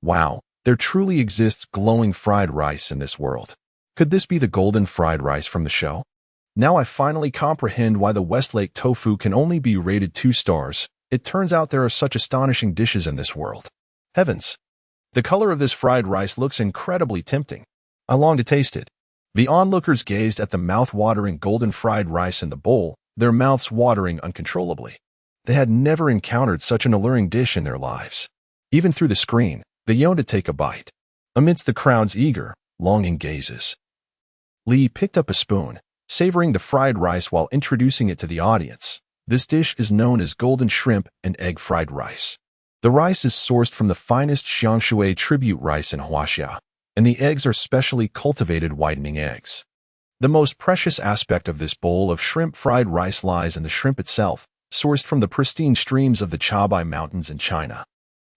Wow, there truly exists glowing fried rice in this world. Could this be the golden fried rice from the show? Now I finally comprehend why the Westlake tofu can only be rated 2 stars. It turns out there are such astonishing dishes in this world. Heavens! The color of this fried rice looks incredibly tempting. I long to taste it. The onlookers gazed at the mouth-watering golden fried rice in the bowl, their mouths watering uncontrollably. They had never encountered such an alluring dish in their lives. Even through the screen, they yearned to take a bite. Amidst the crowd's eager, longing gazes, Li picked up a spoon, savoring the fried rice while introducing it to the audience. This dish is known as golden shrimp and egg fried rice. The rice is sourced from the finest Xiangshui tribute rice in Huaxia, and the eggs are specially cultivated whitening eggs. The most precious aspect of this bowl of shrimp fried rice lies in the shrimp itself, sourced from the pristine streams of the Chabai Mountains in China.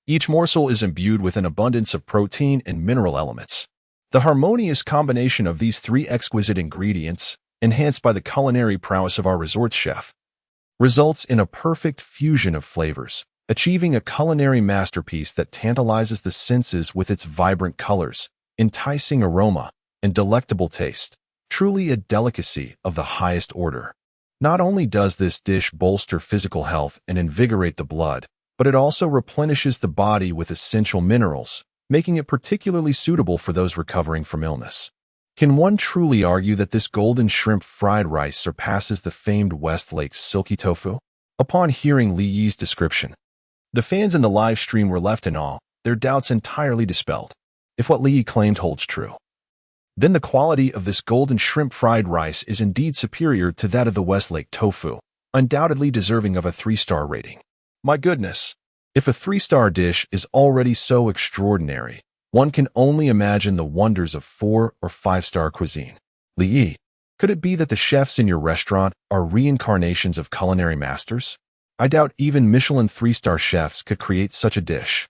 Each morsel is imbued with an abundance of protein and mineral elements. The harmonious combination of these 3 exquisite ingredients, enhanced by the culinary prowess of our resort chef, results in a perfect fusion of flavors, achieving a culinary masterpiece that tantalizes the senses with its vibrant colors, enticing aroma, and delectable taste. Truly a delicacy of the highest order. Not only does this dish bolster physical health and invigorate the blood, but it also replenishes the body with essential minerals, making it particularly suitable for those recovering from illness. Can one truly argue that this golden shrimp fried rice surpasses the famed Westlake's silky tofu? Upon hearing Li Yi's description, the fans in the live stream were left in awe, their doubts entirely dispelled. If what Li Yi claimed holds true, then the quality of this golden shrimp fried rice is indeed superior to that of the Westlake tofu, undoubtedly deserving of a 3-star rating. My goodness, if a 3-star dish is already so extraordinary, one can only imagine the wonders of 4 or 5-star cuisine. Li Yi, could it be that the chefs in your restaurant are reincarnations of culinary masters? I doubt even Michelin 3-star chefs could create such a dish.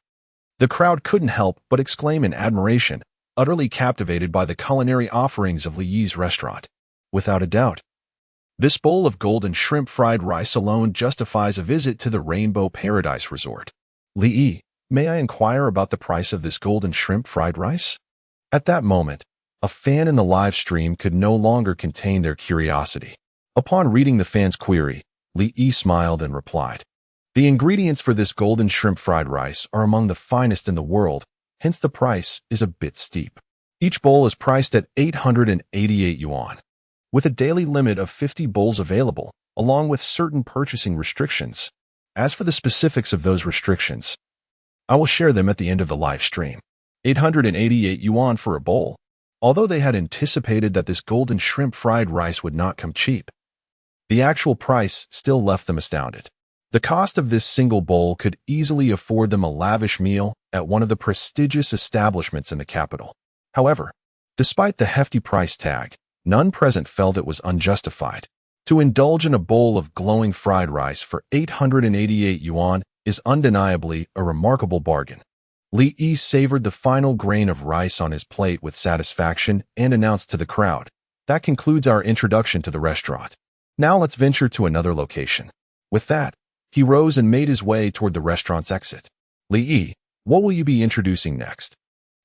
The crowd couldn't help but exclaim in admiration, utterly captivated by the culinary offerings of Li Yi's restaurant. Without a doubt, this bowl of golden shrimp fried rice alone justifies a visit to the Rainbow Paradise Resort. Li Yi, may I inquire about the price of this golden shrimp fried rice? At that moment, a fan in the live stream could no longer contain their curiosity. Upon reading the fan's query, Li Yi smiled and replied, "The ingredients for this golden shrimp fried rice are among the finest in the world, hence the price is a bit steep. Each bowl is priced at 888 yuan. With a daily limit of 50 bowls available, along with certain purchasing restrictions. As for the specifics of those restrictions, I will share them at the end of the live stream. 888 yuan for a bowl. Although they had anticipated that this golden shrimp fried rice would not come cheap, the actual price still left them astounded. The cost of this single bowl could easily afford them a lavish meal at one of the prestigious establishments in the capital. However, despite the hefty price tag, none present felt it was unjustified. To indulge in a bowl of glowing fried rice for 888 yuan is undeniably a remarkable bargain. Li Yi savored the final grain of rice on his plate with satisfaction and announced to the crowd, "That concludes our introduction to the restaurant. Now let's venture to another location." With that, he rose and made his way toward the restaurant's exit. "Li Yi, what will you be introducing next?"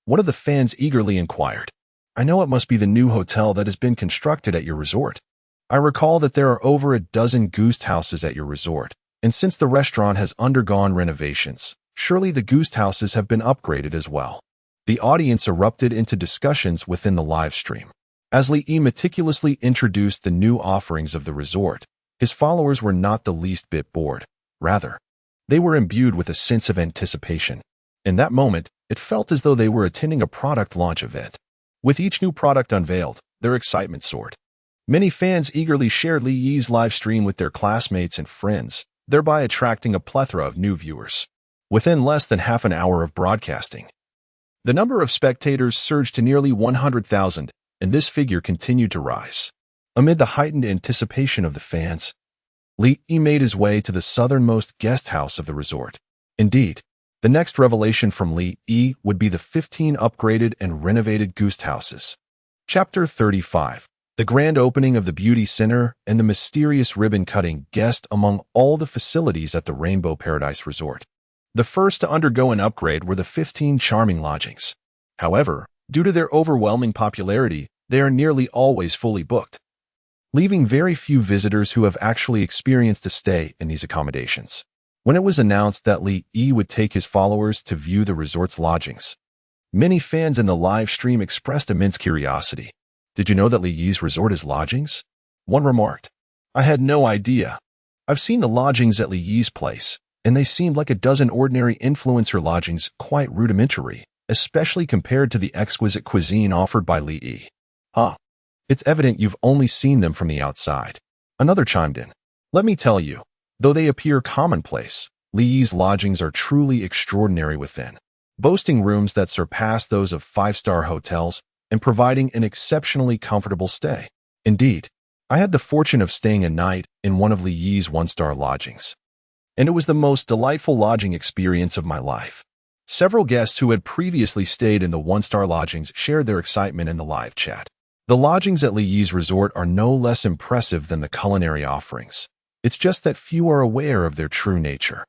one of the fans eagerly inquired. I know it must be the new hotel that has been constructed at your resort. I recall that there are over a dozen guest houses at your resort, and since the restaurant has undergone renovations, surely the guest houses have been upgraded as well. The audience erupted into discussions within the live stream. As Li meticulously introduced the new offerings of the resort, his followers were not the least bit bored. Rather, they were imbued with a sense of anticipation. In that moment, it felt as though they were attending a product launch event. With each new product unveiled, their excitement soared. Many fans eagerly shared Li Yi's live stream with their classmates and friends, thereby attracting a plethora of new viewers. Within less than half an hour of broadcasting, the number of spectators surged to nearly 100,000, and this figure continued to rise. Amid the heightened anticipation of the fans, Li Yi made his way to the southernmost guest house of the resort. Indeed, the next revelation from Li Yi would be the 15 upgraded and renovated guest houses. Chapter 35. The grand opening of the beauty center and the mysterious ribbon-cutting guest among all the facilities at the Rainbow Paradise Resort. The first to undergo an upgrade were the 15 charming lodgings. However, due to their overwhelming popularity, they are nearly always fully booked, leaving very few visitors who have actually experienced a stay in these accommodations. When it was announced that Li Yi would take his followers to view the resort's lodgings, many fans in the live stream expressed immense curiosity. Did you know that Li Yi's resort has lodgings? One remarked. I had no idea. I've seen the lodgings at Li Yi's place, and they seemed like a dozen ordinary influencer lodgings, quite rudimentary, especially compared to the exquisite cuisine offered by Li Yi. Huh. It's evident you've only seen them from the outside. Another chimed in. Let me tell you, though they appear commonplace, Li Yi's lodgings are truly extraordinary within, boasting rooms that surpass those of five-star hotels and providing an exceptionally comfortable stay. Indeed, I had the fortune of staying a night in one of Li Yi's one-star lodgings, and it was the most delightful lodging experience of my life. Several guests who had previously stayed in the one-star lodgings shared their excitement in the live chat. The lodgings at Li Yi's resort are no less impressive than the culinary offerings. It's just that few are aware of their true nature.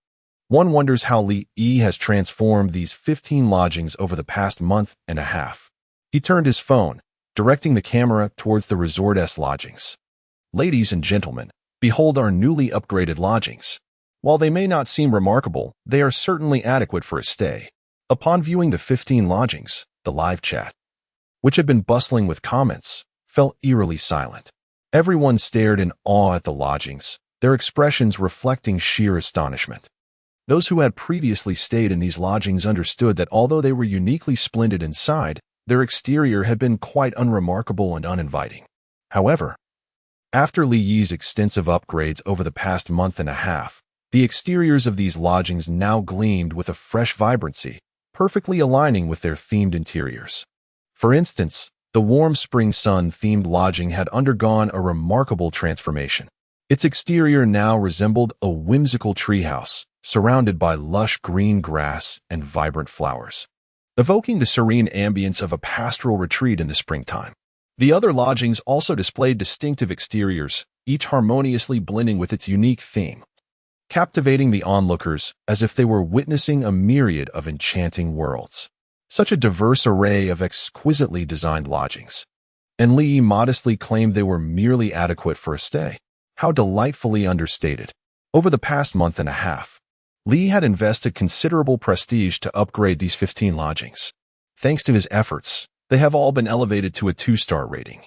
One wonders how Li Yi has transformed these 15 lodgings over the past month and a half. He turned his phone, directing the camera towards the resort's lodgings. Ladies and gentlemen, behold our newly upgraded lodgings. While they may not seem remarkable, they are certainly adequate for a stay. Upon viewing the 15 lodgings, the live chat, which had been bustling with comments, fell eerily silent. Everyone stared in awe at the lodgings, their expressions reflecting sheer astonishment. Those who had previously stayed in these lodgings understood that although they were uniquely splendid inside, their exterior had been quite unremarkable and uninviting. However, after Li Yi's extensive upgrades over the past month and a half, the exteriors of these lodgings now gleamed with a fresh vibrancy, perfectly aligning with their themed interiors. For instance, the warm spring sun-themed lodging had undergone a remarkable transformation. Its exterior now resembled a whimsical treehouse, surrounded by lush green grass and vibrant flowers, evoking the serene ambience of a pastoral retreat in the springtime. The other lodgings also displayed distinctive exteriors, each harmoniously blending with its unique theme, captivating the onlookers as if they were witnessing a myriad of enchanting worlds. Such a diverse array of exquisitely designed lodgings. And Li Yi modestly claimed they were merely adequate for a stay. How delightfully understated. Over the past month and a half, Li had invested considerable prestige to upgrade these 15 lodgings. Thanks to his efforts, they have all been elevated to a 2-star rating,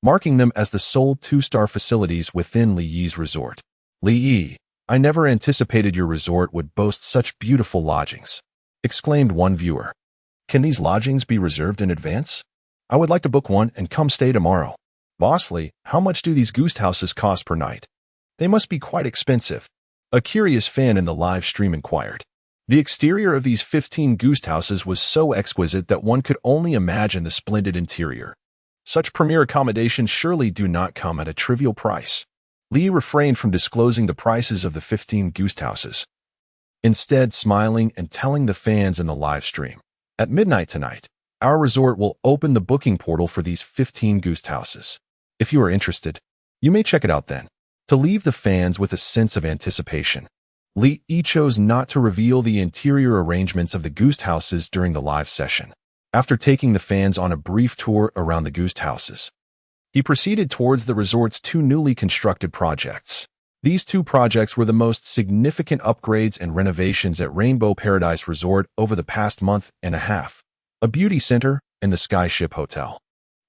marking them as the sole 2-star facilities within Li Yi's resort. Li Yi, I never anticipated your resort would boast such beautiful lodgings, exclaimed one viewer. Can these lodgings be reserved in advance? I would like to book one and come stay tomorrow. Bossly, how much do these guest houses cost per night? They must be quite expensive. A curious fan in the live stream inquired. The exterior of these 15 guest houses was so exquisite that one could only imagine the splendid interior. Such premier accommodations surely do not come at a trivial price. Li refrained from disclosing the prices of the 15 guest houses, instead smiling and telling the fans in the live stream, at midnight tonight, our resort will open the booking portal for these 15 guest houses. If you are interested, you may check it out then. To leave the fans with a sense of anticipation, Li Yi chose not to reveal the interior arrangements of the guest houses during the live session. After taking the fans on a brief tour around the guest houses, he proceeded towards the resort's two newly constructed projects. These two projects were the most significant upgrades and renovations at Rainbow Paradise Resort over the past month and a half, a beauty center and the Skyship Hotel.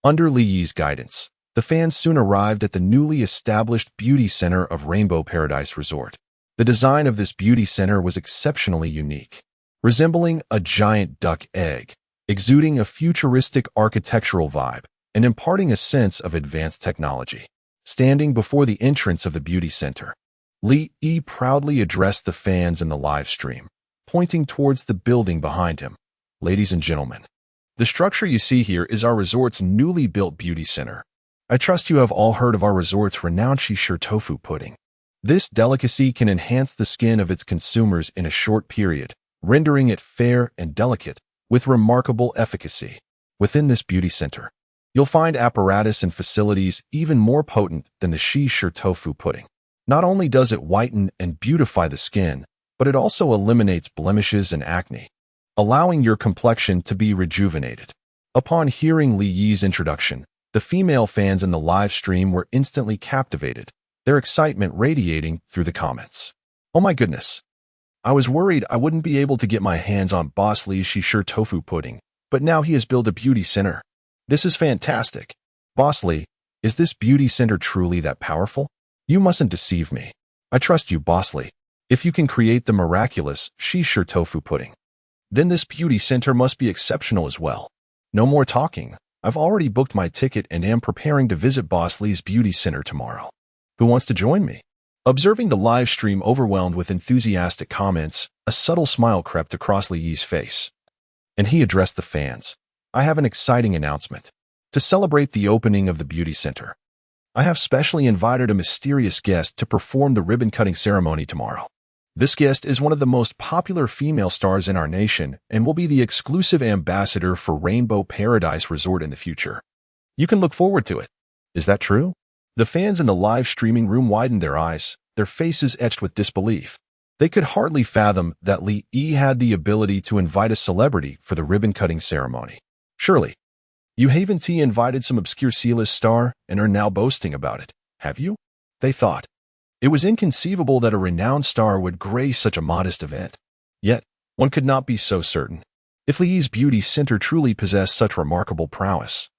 Under Li Yi's guidance, the fans soon arrived at the newly established beauty center of Rainbow Paradise Resort. The design of this beauty center was exceptionally unique, resembling a giant duck egg, exuding a futuristic architectural vibe and imparting a sense of advanced technology. Standing before the entrance of the beauty center, Li Yi proudly addressed the fans in the live stream, pointing towards the building behind him. Ladies and gentlemen, the structure you see here is our resort's newly built beauty center. I trust you have all heard of our resort's renowned Shishir tofu pudding. This delicacy can enhance the skin of its consumers in a short period, rendering it fair and delicate with remarkable efficacy. Within this beauty center, you'll find apparatus and facilities even more potent than the Shishir tofu pudding. Not only does it whiten and beautify the skin, but it also eliminates blemishes and acne, allowing your complexion to be rejuvenated. Upon hearing Li Yi's introduction, the female fans in the live stream were instantly captivated, their excitement radiating through the comments. Oh my goodness! I was worried I wouldn't be able to get my hands on Boss Li's Shishir tofu pudding, but now he has built a beauty center. This is fantastic. Boss Li, is this beauty center truly that powerful? You mustn't deceive me. I trust you, Boss Li. If you can create the miraculous Shishir tofu pudding, then this beauty center must be exceptional as well. No more talking. I've already booked my ticket and am preparing to visit Boss Li's beauty center tomorrow. Who wants to join me? Observing the live stream overwhelmed with enthusiastic comments, a subtle smile crept across Li Yi's face, and he addressed the fans. I have an exciting announcement. To celebrate the opening of the beauty center, I have specially invited a mysterious guest to perform the ribbon-cutting ceremony tomorrow. This guest is one of the most popular female stars in our nation and will be the exclusive ambassador for Rainbow Paradise Resort in the future. You can look forward to it. Is that true? The fans in the live streaming room widened their eyes, their faces etched with disbelief. They could hardly fathom that Li Yi had the ability to invite a celebrity for the ribbon-cutting ceremony. Surely, you haven't invited some obscure C-list star and are now boasting about it, have you? They thought. It was inconceivable that a renowned star would grace such a modest event. Yet, one could not be so certain. If Li Yi's beauty center truly possessed such remarkable prowess,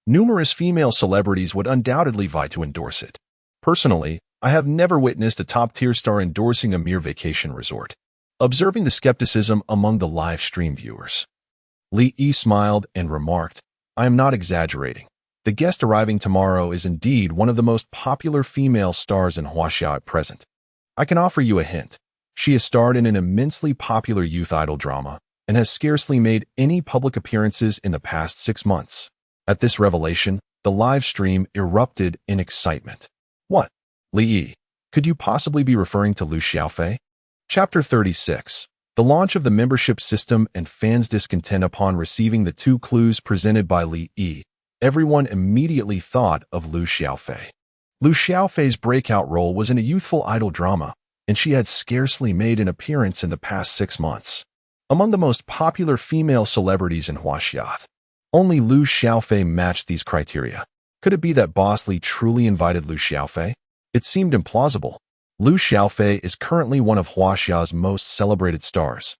numerous female celebrities would undoubtedly vie to endorse it. Personally, I have never witnessed a top-tier star endorsing a mere vacation resort. Observing the skepticism among the live stream viewers, Li Yi smiled and remarked, I am not exaggerating. The guest arriving tomorrow is indeed one of the most popular female stars in Huaxia at present. I can offer you a hint. She has starred in an immensely popular youth idol drama and has scarcely made any public appearances in the past 6 months. At this revelation, the live stream erupted in excitement. What? Li Yi, could you possibly be referring to Lu Xiaofei? Chapter 36. The launch of the membership system and fans' discontent upon receiving the 2 clues presented by Li Yi. Everyone immediately thought of Lu Xiaofei. Lu Xiaofei's breakout role was in a youthful idol drama, and she had scarcely made an appearance in the past 6 months. Among the most popular female celebrities in Huaxia, only Lu Xiaofei matched these criteria. Could it be that Boss Li truly invited Lu Xiaofei? It seemed implausible. Lu Xiaofei is currently one of Huaxia's most celebrated stars.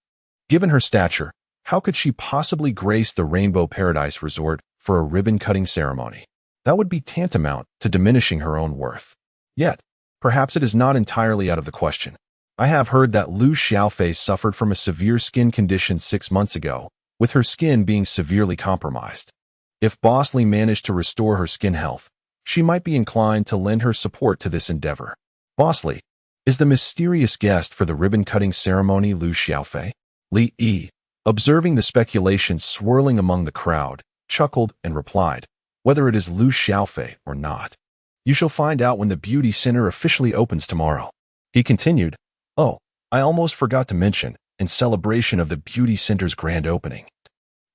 Given her stature, how could she possibly grace the Rainbow Paradise Resort for a ribbon-cutting ceremony? That would be tantamount to diminishing her own worth. Yet, perhaps it is not entirely out of the question. I have heard that Lu Xiaofei suffered from a severe skin condition 6 months ago, with her skin being severely compromised. If Boss Li managed to restore her skin health, she might be inclined to lend her support to this endeavor. Boss Li, is the mysterious guest for the ribbon-cutting ceremony Lu Xiaofei? Li Yi, observing the speculation swirling among the crowd, chuckled and replied, whether it is Lu Xiaofei or not, you shall find out when the beauty center officially opens tomorrow. He continued, oh, I almost forgot to mention, in celebration of the beauty center's grand opening,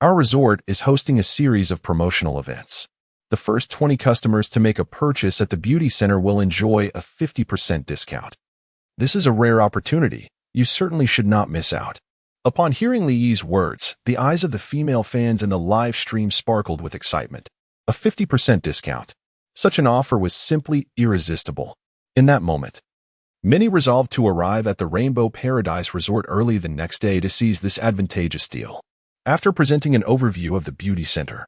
our resort is hosting a series of promotional events. The first 20 customers to make a purchase at the beauty center will enjoy a 50% discount. This is a rare opportunity. You certainly should not miss out. Upon hearing Li Yi's words, the eyes of the female fans in the live stream sparkled with excitement. A 50% discount. Such an offer was simply irresistible. In that moment, many resolved to arrive at the Rainbow Paradise Resort early the next day to seize this advantageous deal. After presenting an overview of the beauty center,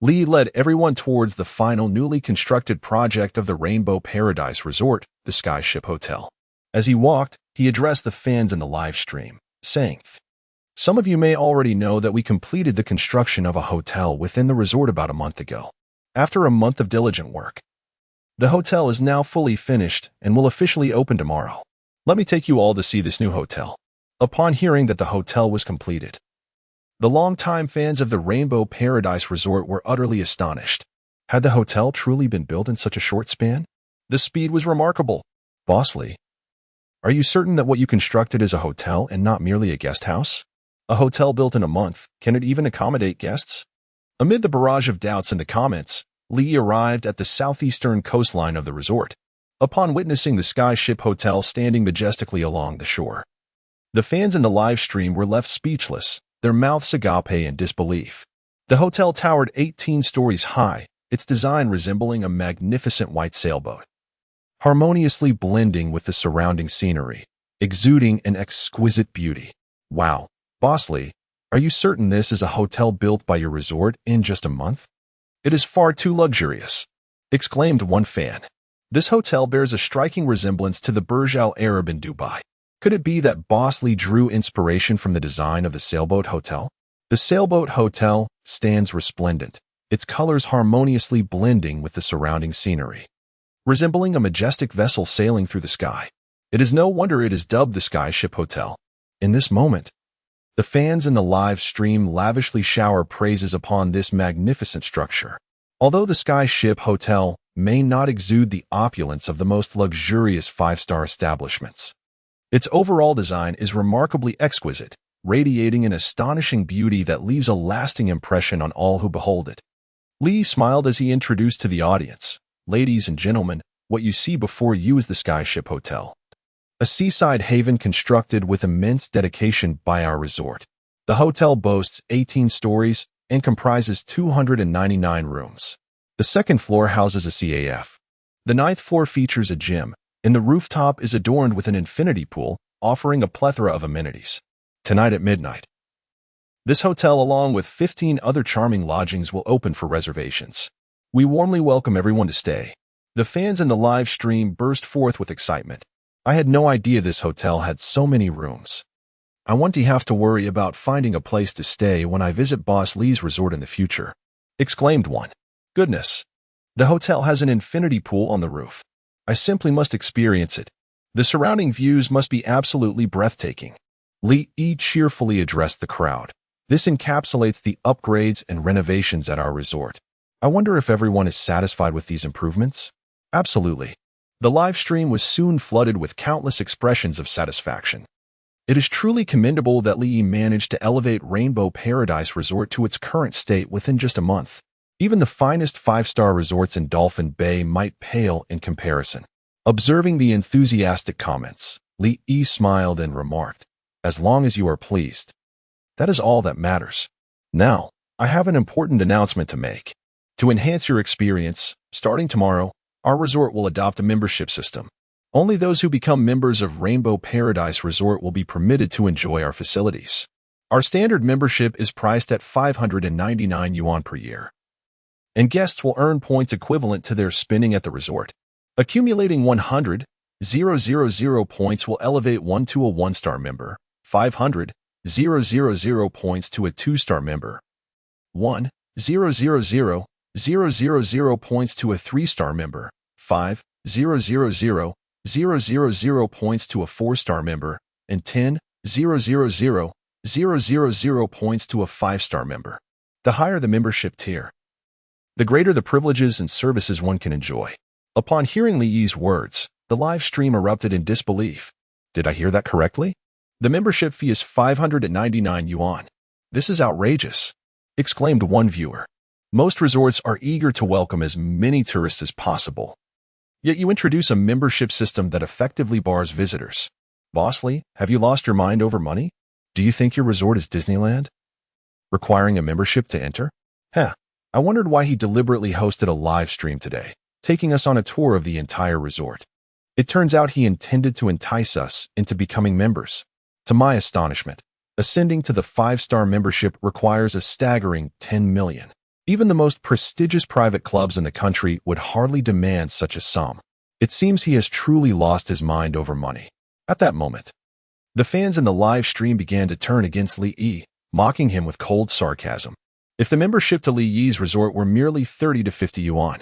Li led everyone towards the final newly constructed project of the Rainbow Paradise Resort, the Skyship Hotel. As he walked, he addressed the fans in the live stream, saying, "Some of you may already know that we completed the construction of a hotel within the resort about a month ago. After a month of diligent work, the hotel is now fully finished and will officially open tomorrow. Let me take you all to see this new hotel." Upon hearing that the hotel was completed, the longtime fans of the Rainbow Paradise Resort were utterly astonished. Had the hotel truly been built in such a short span? The speed was remarkable. "Boss Li, are you certain that what you constructed is a hotel and not merely a guest house? A hotel built in a month, can it even accommodate guests?" Amid the barrage of doubts in the comments, Li arrived at the southeastern coastline of the resort. Upon witnessing the Skyship Hotel standing majestically along the shore, the fans in the live stream were left speechless, their mouths agape in disbelief. The hotel towered 18 stories high, its design resembling a magnificent white sailboat, harmoniously blending with the surrounding scenery, exuding an exquisite beauty. "Wow, Boss Li, are you certain this is a hotel built by your resort in just a month? It is far too luxurious," exclaimed one fan. "This hotel bears a striking resemblance to the Burj Al Arab in Dubai. Could it be that Boss Li drew inspiration from the design of the sailboat hotel?" The sailboat hotel stands resplendent, its colors harmoniously blending with the surrounding scenery, resembling a majestic vessel sailing through the sky. It is no wonder it is dubbed the Skyship Hotel. In this moment, the fans in the live stream lavishly shower praises upon this magnificent structure. Although the Skyship Hotel may not exude the opulence of the most luxurious five-star establishments, its overall design is remarkably exquisite, radiating an astonishing beauty that leaves a lasting impression on all who behold it. Li smiled as he introduced to the audience, "Ladies and gentlemen, what you see before you is the Skyship Hotel, a seaside haven constructed with immense dedication by our resort. The hotel boasts 18 stories and comprises 299 rooms. The second floor houses a CAF. The ninth floor features a gym, and the rooftop is adorned with an infinity pool, offering a plethora of amenities. Tonight at midnight, this hotel, along with 15 other charming lodgings, will open for reservations. We warmly welcome everyone to stay." The fans in the live stream burst forth with excitement. "I had no idea this hotel had so many rooms. I won't have to worry about finding a place to stay when I visit Boss Li's resort in the future," exclaimed one. "Goodness, the hotel has an infinity pool on the roof. I simply must experience it. The surrounding views must be absolutely breathtaking." Li Yi cheerfully addressed the crowd. "This encapsulates the upgrades and renovations at our resort. I wonder if everyone is satisfied with these improvements?" "Absolutely." The live stream was soon flooded with countless expressions of satisfaction. It is truly commendable that Li Yi managed to elevate Rainbow Paradise Resort to its current state within just a month. Even the finest five-star resorts in Dolphin Bay might pale in comparison. Observing the enthusiastic comments, Li Yi smiled and remarked, "As long as you are pleased, that is all that matters. Now, I have an important announcement to make. To enhance your experience, starting tomorrow, our resort will adopt a membership system. Only those who become members of Rainbow Paradise Resort will be permitted to enjoy our facilities. Our standard membership is priced at 599 yuan per year, and guests will earn points equivalent to their spending at the resort. Accumulating 100,000 points will elevate one to a one-star member, 500,000 points to a two-star member, 1,000,000 points to a three-star member, 5,000,000 points to a four-star member, and 10,000,000 points to a five-star member. The higher the membership tier, the greater the privileges and services one can enjoy." Upon hearing Li Yi's words, the live stream erupted in disbelief. "Did I hear that correctly? The membership fee is 599 yuan. This is outrageous," exclaimed one viewer. "Most resorts are eager to welcome as many tourists as possible. Yet you introduce a membership system that effectively bars visitors. Boss Li, have you lost your mind over money? Do you think your resort is Disneyland? Requiring a membership to enter? I wondered why he deliberately hosted a live stream today, taking us on a tour of the entire resort. It turns out he intended to entice us into becoming members. To my astonishment, ascending to the 5-star membership requires a staggering 10 million. Even the most prestigious private clubs in the country would hardly demand such a sum. It seems he has truly lost his mind over money. At that moment, the fans in the live stream began to turn against Li Yi, mocking him with cold sarcasm. If the membership to Li Yi's resort were merely 30 to 50 yuan,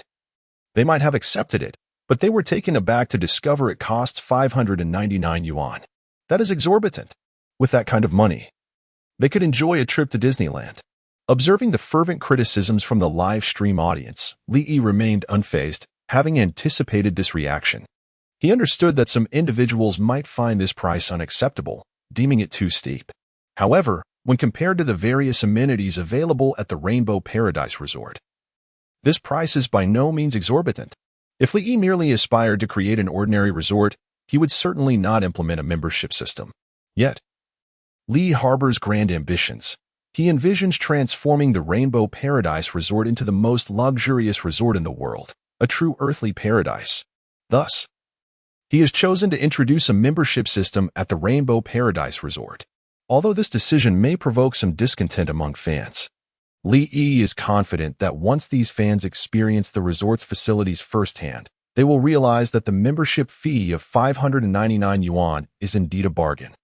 they might have accepted it, but they were taken aback to discover it costs 599 yuan. That is exorbitant. With that kind of money, they could enjoy a trip to Disneyland. Observing the fervent criticisms from the live stream audience, Li Yi remained unfazed, having anticipated this reaction. He understood that some individuals might find this price unacceptable, deeming it too steep. However, when compared to the various amenities available at the Rainbow Paradise Resort, this price is by no means exorbitant. If Li Yi merely aspired to create an ordinary resort, he would certainly not implement a membership system. Yet, Li harbors grand ambitions. He envisions transforming the Rainbow Paradise Resort into the most luxurious resort in the world, a true earthly paradise. Thus, he has chosen to introduce a membership system at the Rainbow Paradise Resort. Although this decision may provoke some discontent among fans, Li Yi is confident that once these fans experience the resort's facilities firsthand, they will realize that the membership fee of 599 yuan is indeed a bargain.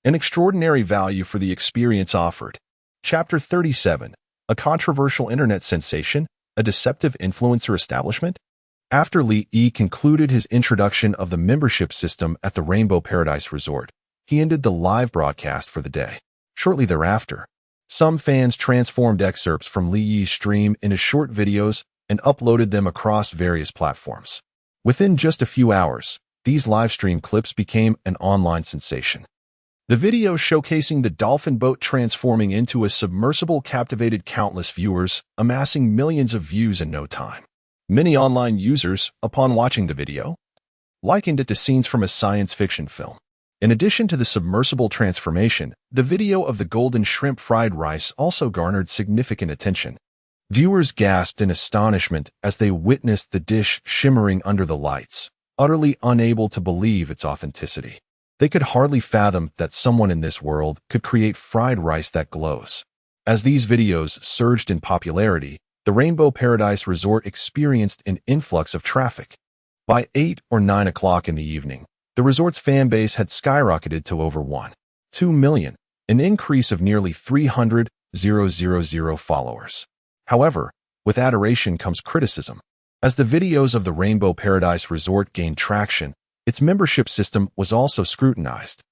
An extraordinary value for the experience offered. Chapter 37. A controversial internet sensation, a deceptive influencer establishment? After Li Yi concluded his introduction of the membership system at the Rainbow Paradise Resort, he ended the live broadcast for the day. Shortly thereafter, some fans transformed excerpts from Li Yi's stream into short videos and uploaded them across various platforms. Within just a few hours, these live stream clips became an online sensation. The video showcasing the dolphin boat transforming into a submersible captivated countless viewers, amassing millions of views in no time. Many online users, upon watching the video, likened it to scenes from a science fiction film. In addition to the submersible transformation, the video of the golden shrimp fried rice also garnered significant attention. Viewers gasped in astonishment as they witnessed the dish shimmering under the lights, utterly unable to believe its authenticity. They could hardly fathom that someone in this world could create fried rice that glows. As these videos surged in popularity, the Rainbow Paradise Resort experienced an influx of traffic. By 8 or 9 o'clock in the evening, the resort's fan base had skyrocketed to over 1.2 million, an increase of nearly 300,000 followers. However, with adoration comes criticism. As the videos of the Rainbow Paradise Resort gained traction, its membership system was also scrutinized.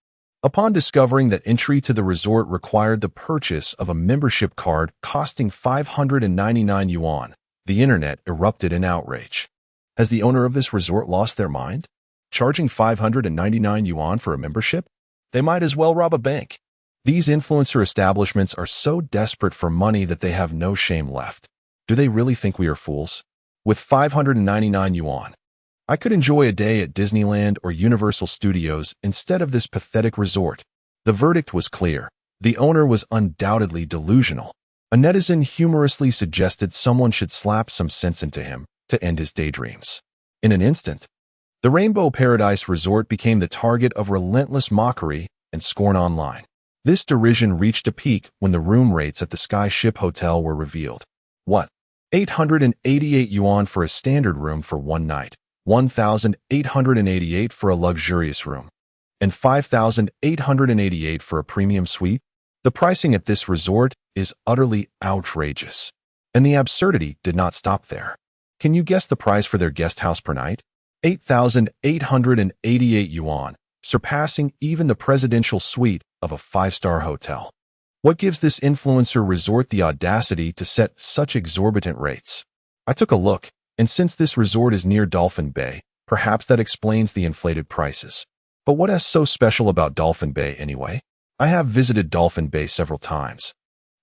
Upon discovering that entry to the resort required the purchase of a membership card costing 599 yuan, the internet erupted in outrage. Has the owner of this resort lost their mind? Charging 599 yuan for a membership? They might as well rob a bank. These influencer establishments are so desperate for money that they have no shame left. Do they really think we are fools? With 599 yuan, I could enjoy a day at Disneyland or Universal Studios instead of this pathetic resort. The verdict was clear. The owner was undoubtedly delusional. A netizen humorously suggested someone should slap some sense into him to end his daydreams. In an instant, the Rainbow Paradise Resort became the target of relentless mockery and scorn online. This derision reached a peak when the room rates at the Sky Ship Hotel were revealed. What? 888 yuan for a standard room for one night, 1,888 for a luxurious room, and 5,888 for a premium suite? The pricing at this resort is utterly outrageous. And the absurdity did not stop there. Can you guess the price for their guest house per night? 8,888 yuan, surpassing even the presidential suite of a 5-star hotel. What gives this influencer resort the audacity to set such exorbitant rates? I took a look, and since this resort is near Dolphin Bay, perhaps that explains the inflated prices. But what is so special about Dolphin Bay anyway? I have visited Dolphin Bay several times,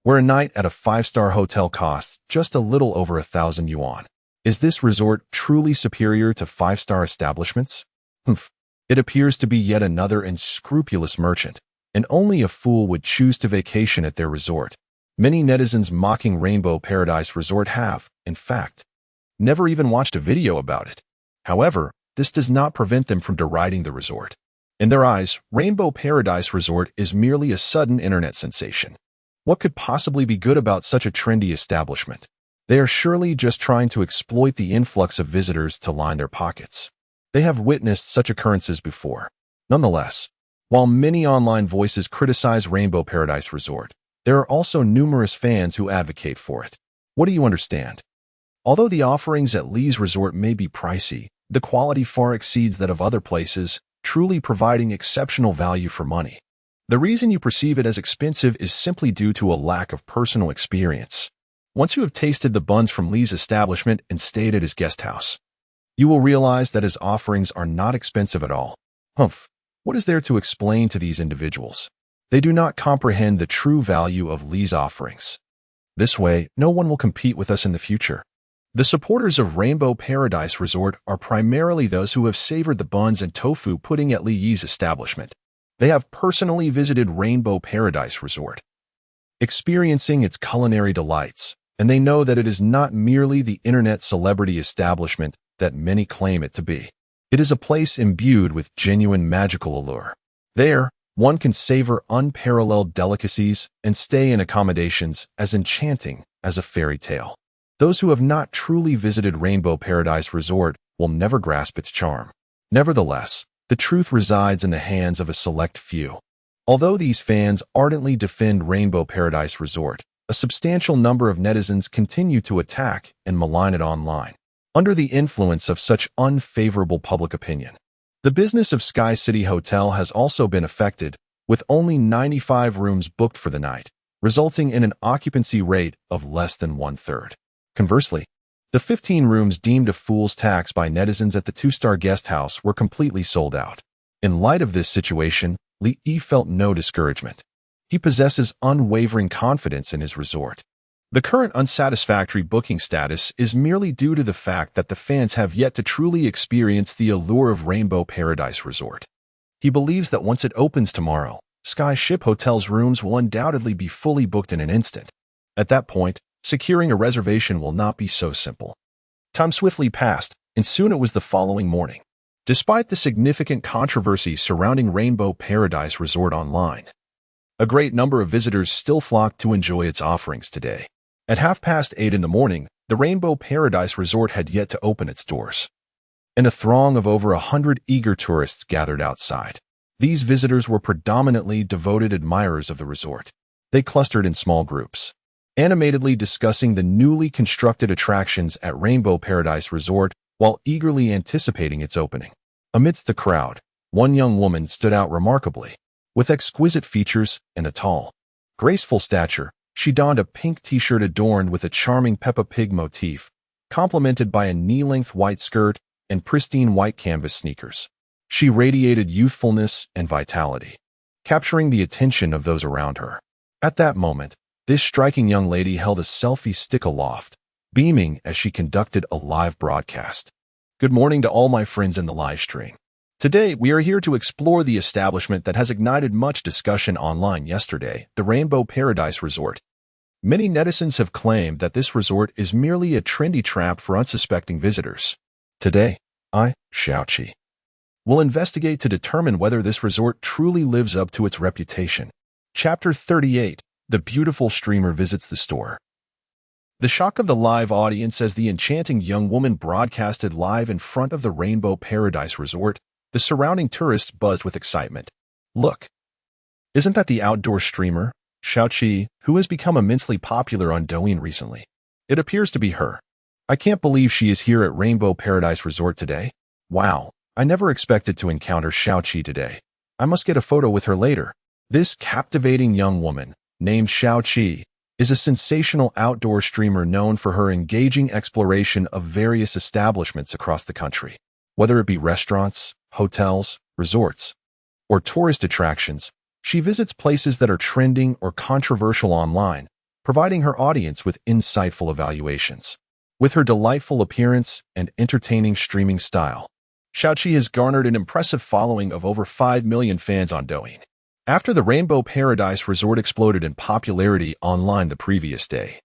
where a night at a 5-star hotel costs just a little over 1,000 yuan. Is this resort truly superior to 5-star establishments? It appears to be yet another unscrupulous merchant, and only a fool would choose to vacation at their resort. Many netizens mocking Rainbow Paradise Resort have, in fact, never even watched a video about it. However, this does not prevent them from deriding the resort. In their eyes, Rainbow Paradise Resort is merely a sudden internet sensation. What could possibly be good about such a trendy establishment? They are surely just trying to exploit the influx of visitors to line their pockets. They have witnessed such occurrences before. Nonetheless, while many online voices criticize Rainbow Paradise Resort, there are also numerous fans who advocate for it. What do you understand? Although the offerings at Lee's Resort may be pricey, the quality far exceeds that of other places, truly providing exceptional value for money. The reason you perceive it as expensive is simply due to a lack of personal experience. Once you have tasted the buns from Lee's establishment and stayed at his guest house, you will realize that his offerings are not expensive at all. Humph, what is there to explain to these individuals? They do not comprehend the true value of Lee's offerings. This way, no one will compete with us in the future. The supporters of Rainbow Paradise Resort are primarily those who have savored the buns and tofu pudding at Lee's establishment. They have personally visited Rainbow Paradise Resort, experiencing its culinary delights, and they know that it is not merely the internet celebrity establishment that many claim it to be. It is a place imbued with genuine magical allure. There, one can savor unparalleled delicacies and stay in accommodations as enchanting as a fairy tale. Those who have not truly visited Rainbow Paradise Resort will never grasp its charm. Nevertheless, the truth resides in the hands of a select few. Although these fans ardently defend Rainbow Paradise Resort, a substantial number of netizens continue to attack and malign it online. Under the influence of such unfavorable public opinion, the business of Sky City Hotel has also been affected, with only 95 rooms booked for the night, resulting in an occupancy rate of less than one-third. Conversely, the 15 rooms deemed a fool's tax by netizens at the two-star guest house were completely sold out. In light of this situation, Lee felt no discouragement. He possesses unwavering confidence in his resort. The current unsatisfactory booking status is merely due to the fact that the fans have yet to truly experience the allure of Rainbow Paradise Resort. He believes that once it opens tomorrow, Sky Ship Hotel's rooms will undoubtedly be fully booked in an instant. At that point, securing a reservation will not be so simple. Time swiftly passed, and soon it was the following morning. Despite the significant controversy surrounding Rainbow Paradise Resort online, a great number of visitors still flocked to enjoy its offerings today. At 8:30 in the morning, the Rainbow Paradise Resort had yet to open its doors, and a throng of over 100 eager tourists gathered outside. These visitors were predominantly devoted admirers of the resort. They clustered in small groups, animatedly discussing the newly constructed attractions at Rainbow Paradise Resort while eagerly anticipating its opening. Amidst the crowd, one young woman stood out remarkably. With exquisite features and a tall, graceful stature, she donned a pink t-shirt adorned with a charming Peppa Pig motif, complemented by a knee-length white skirt and pristine white canvas sneakers. She radiated youthfulness and vitality, capturing the attention of those around her. At that moment, this striking young lady held a selfie stick aloft, beaming as she conducted a live broadcast. Good morning to all my friends in the live stream. Today, we are here to explore the establishment that has ignited much discussion online yesterday, the Rainbow Paradise Resort. Many netizens have claimed that this resort is merely a trendy trap for unsuspecting visitors. Today, I, Xiaoqi, will investigate to determine whether this resort truly lives up to its reputation. Chapter 38. The beautiful streamer visits the store. The shock of the live audience as the enchanting young woman broadcasted live in front of the Rainbow Paradise Resort. The surrounding tourists buzzed with excitement. Look! Isn't that the outdoor streamer, Xiaoqi, who has become immensely popular on Douyin recently? It appears to be her. I can't believe she is here at Rainbow Paradise Resort today. Wow, I never expected to encounter Xiaoqi today. I must get a photo with her later. This captivating young woman, named Xiaoqi, is a sensational outdoor streamer known for her engaging exploration of various establishments across the country. Whether it be restaurants, hotels, resorts, or tourist attractions, she visits places that are trending or controversial online, providing her audience with insightful evaluations. With her delightful appearance and entertaining streaming style, Xiaoqi has garnered an impressive following of over 5 million fans on Douyin. after the Rainbow Paradise Resort exploded in popularity online the previous day.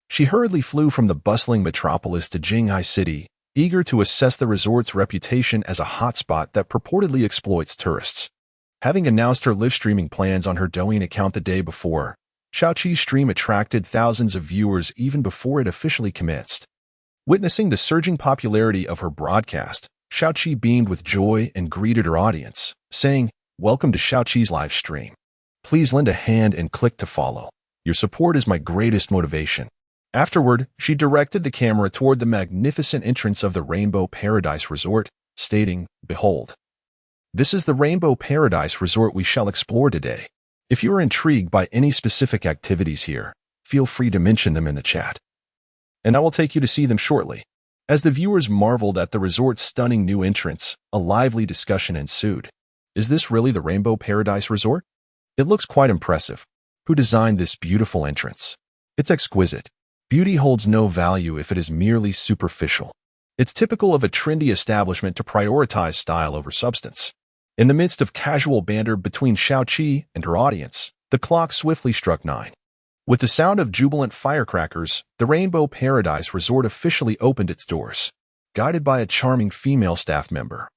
She hurriedly flew from the bustling metropolis to Jinghai City, eager to assess the resort's reputation as a hotspot that purportedly exploits tourists. Having announced her live-streaming plans on her Douyin account the day before, Xiaoqi's stream attracted thousands of viewers even before it officially commenced. Witnessing the surging popularity of her broadcast, Xiaoqi beamed with joy and greeted her audience, saying, "Welcome to Xiaoqi's live stream. Please lend a hand and click to follow. Your support is my greatest motivation." Afterward, she directed the camera toward the magnificent entrance of the Rainbow Paradise Resort, stating, "Behold, this is the Rainbow Paradise Resort we shall explore today. If you are intrigued by any specific activities here, feel free to mention them in the chat, and I will take you to see them shortly." As the viewers marveled at the resort's stunning new entrance, a lively discussion ensued. Is this really the Rainbow Paradise Resort? It looks quite impressive. Who designed this beautiful entrance? It's exquisite. Beauty holds no value if it is merely superficial. It's typical of a trendy establishment to prioritize style over substance. In the midst of casual banter between Xiaoqi and her audience, the clock swiftly struck 9. With the sound of jubilant firecrackers, the Rainbow Paradise Resort officially opened its doors. Guided by a charming female staff member,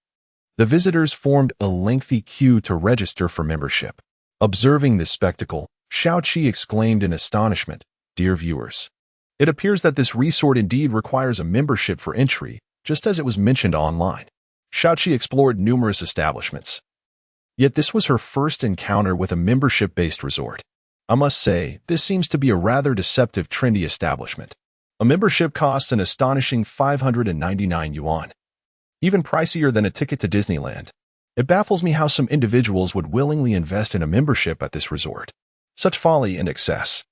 the visitors formed a lengthy queue to register for membership. Observing this spectacle, Xiaoqi exclaimed in astonishment, "Dear viewers, it appears that this resort indeed requires a membership for entry, just as it was mentioned online." Xiaoqi explored numerous establishments, yet this was her first encounter with a membership-based resort. I must say, this seems to be a rather deceptive trendy establishment. A membership costs an astonishing 599 yuan, even pricier than a ticket to Disneyland. It baffles me how some individuals would willingly invest in a membership at this resort. Such folly and excess.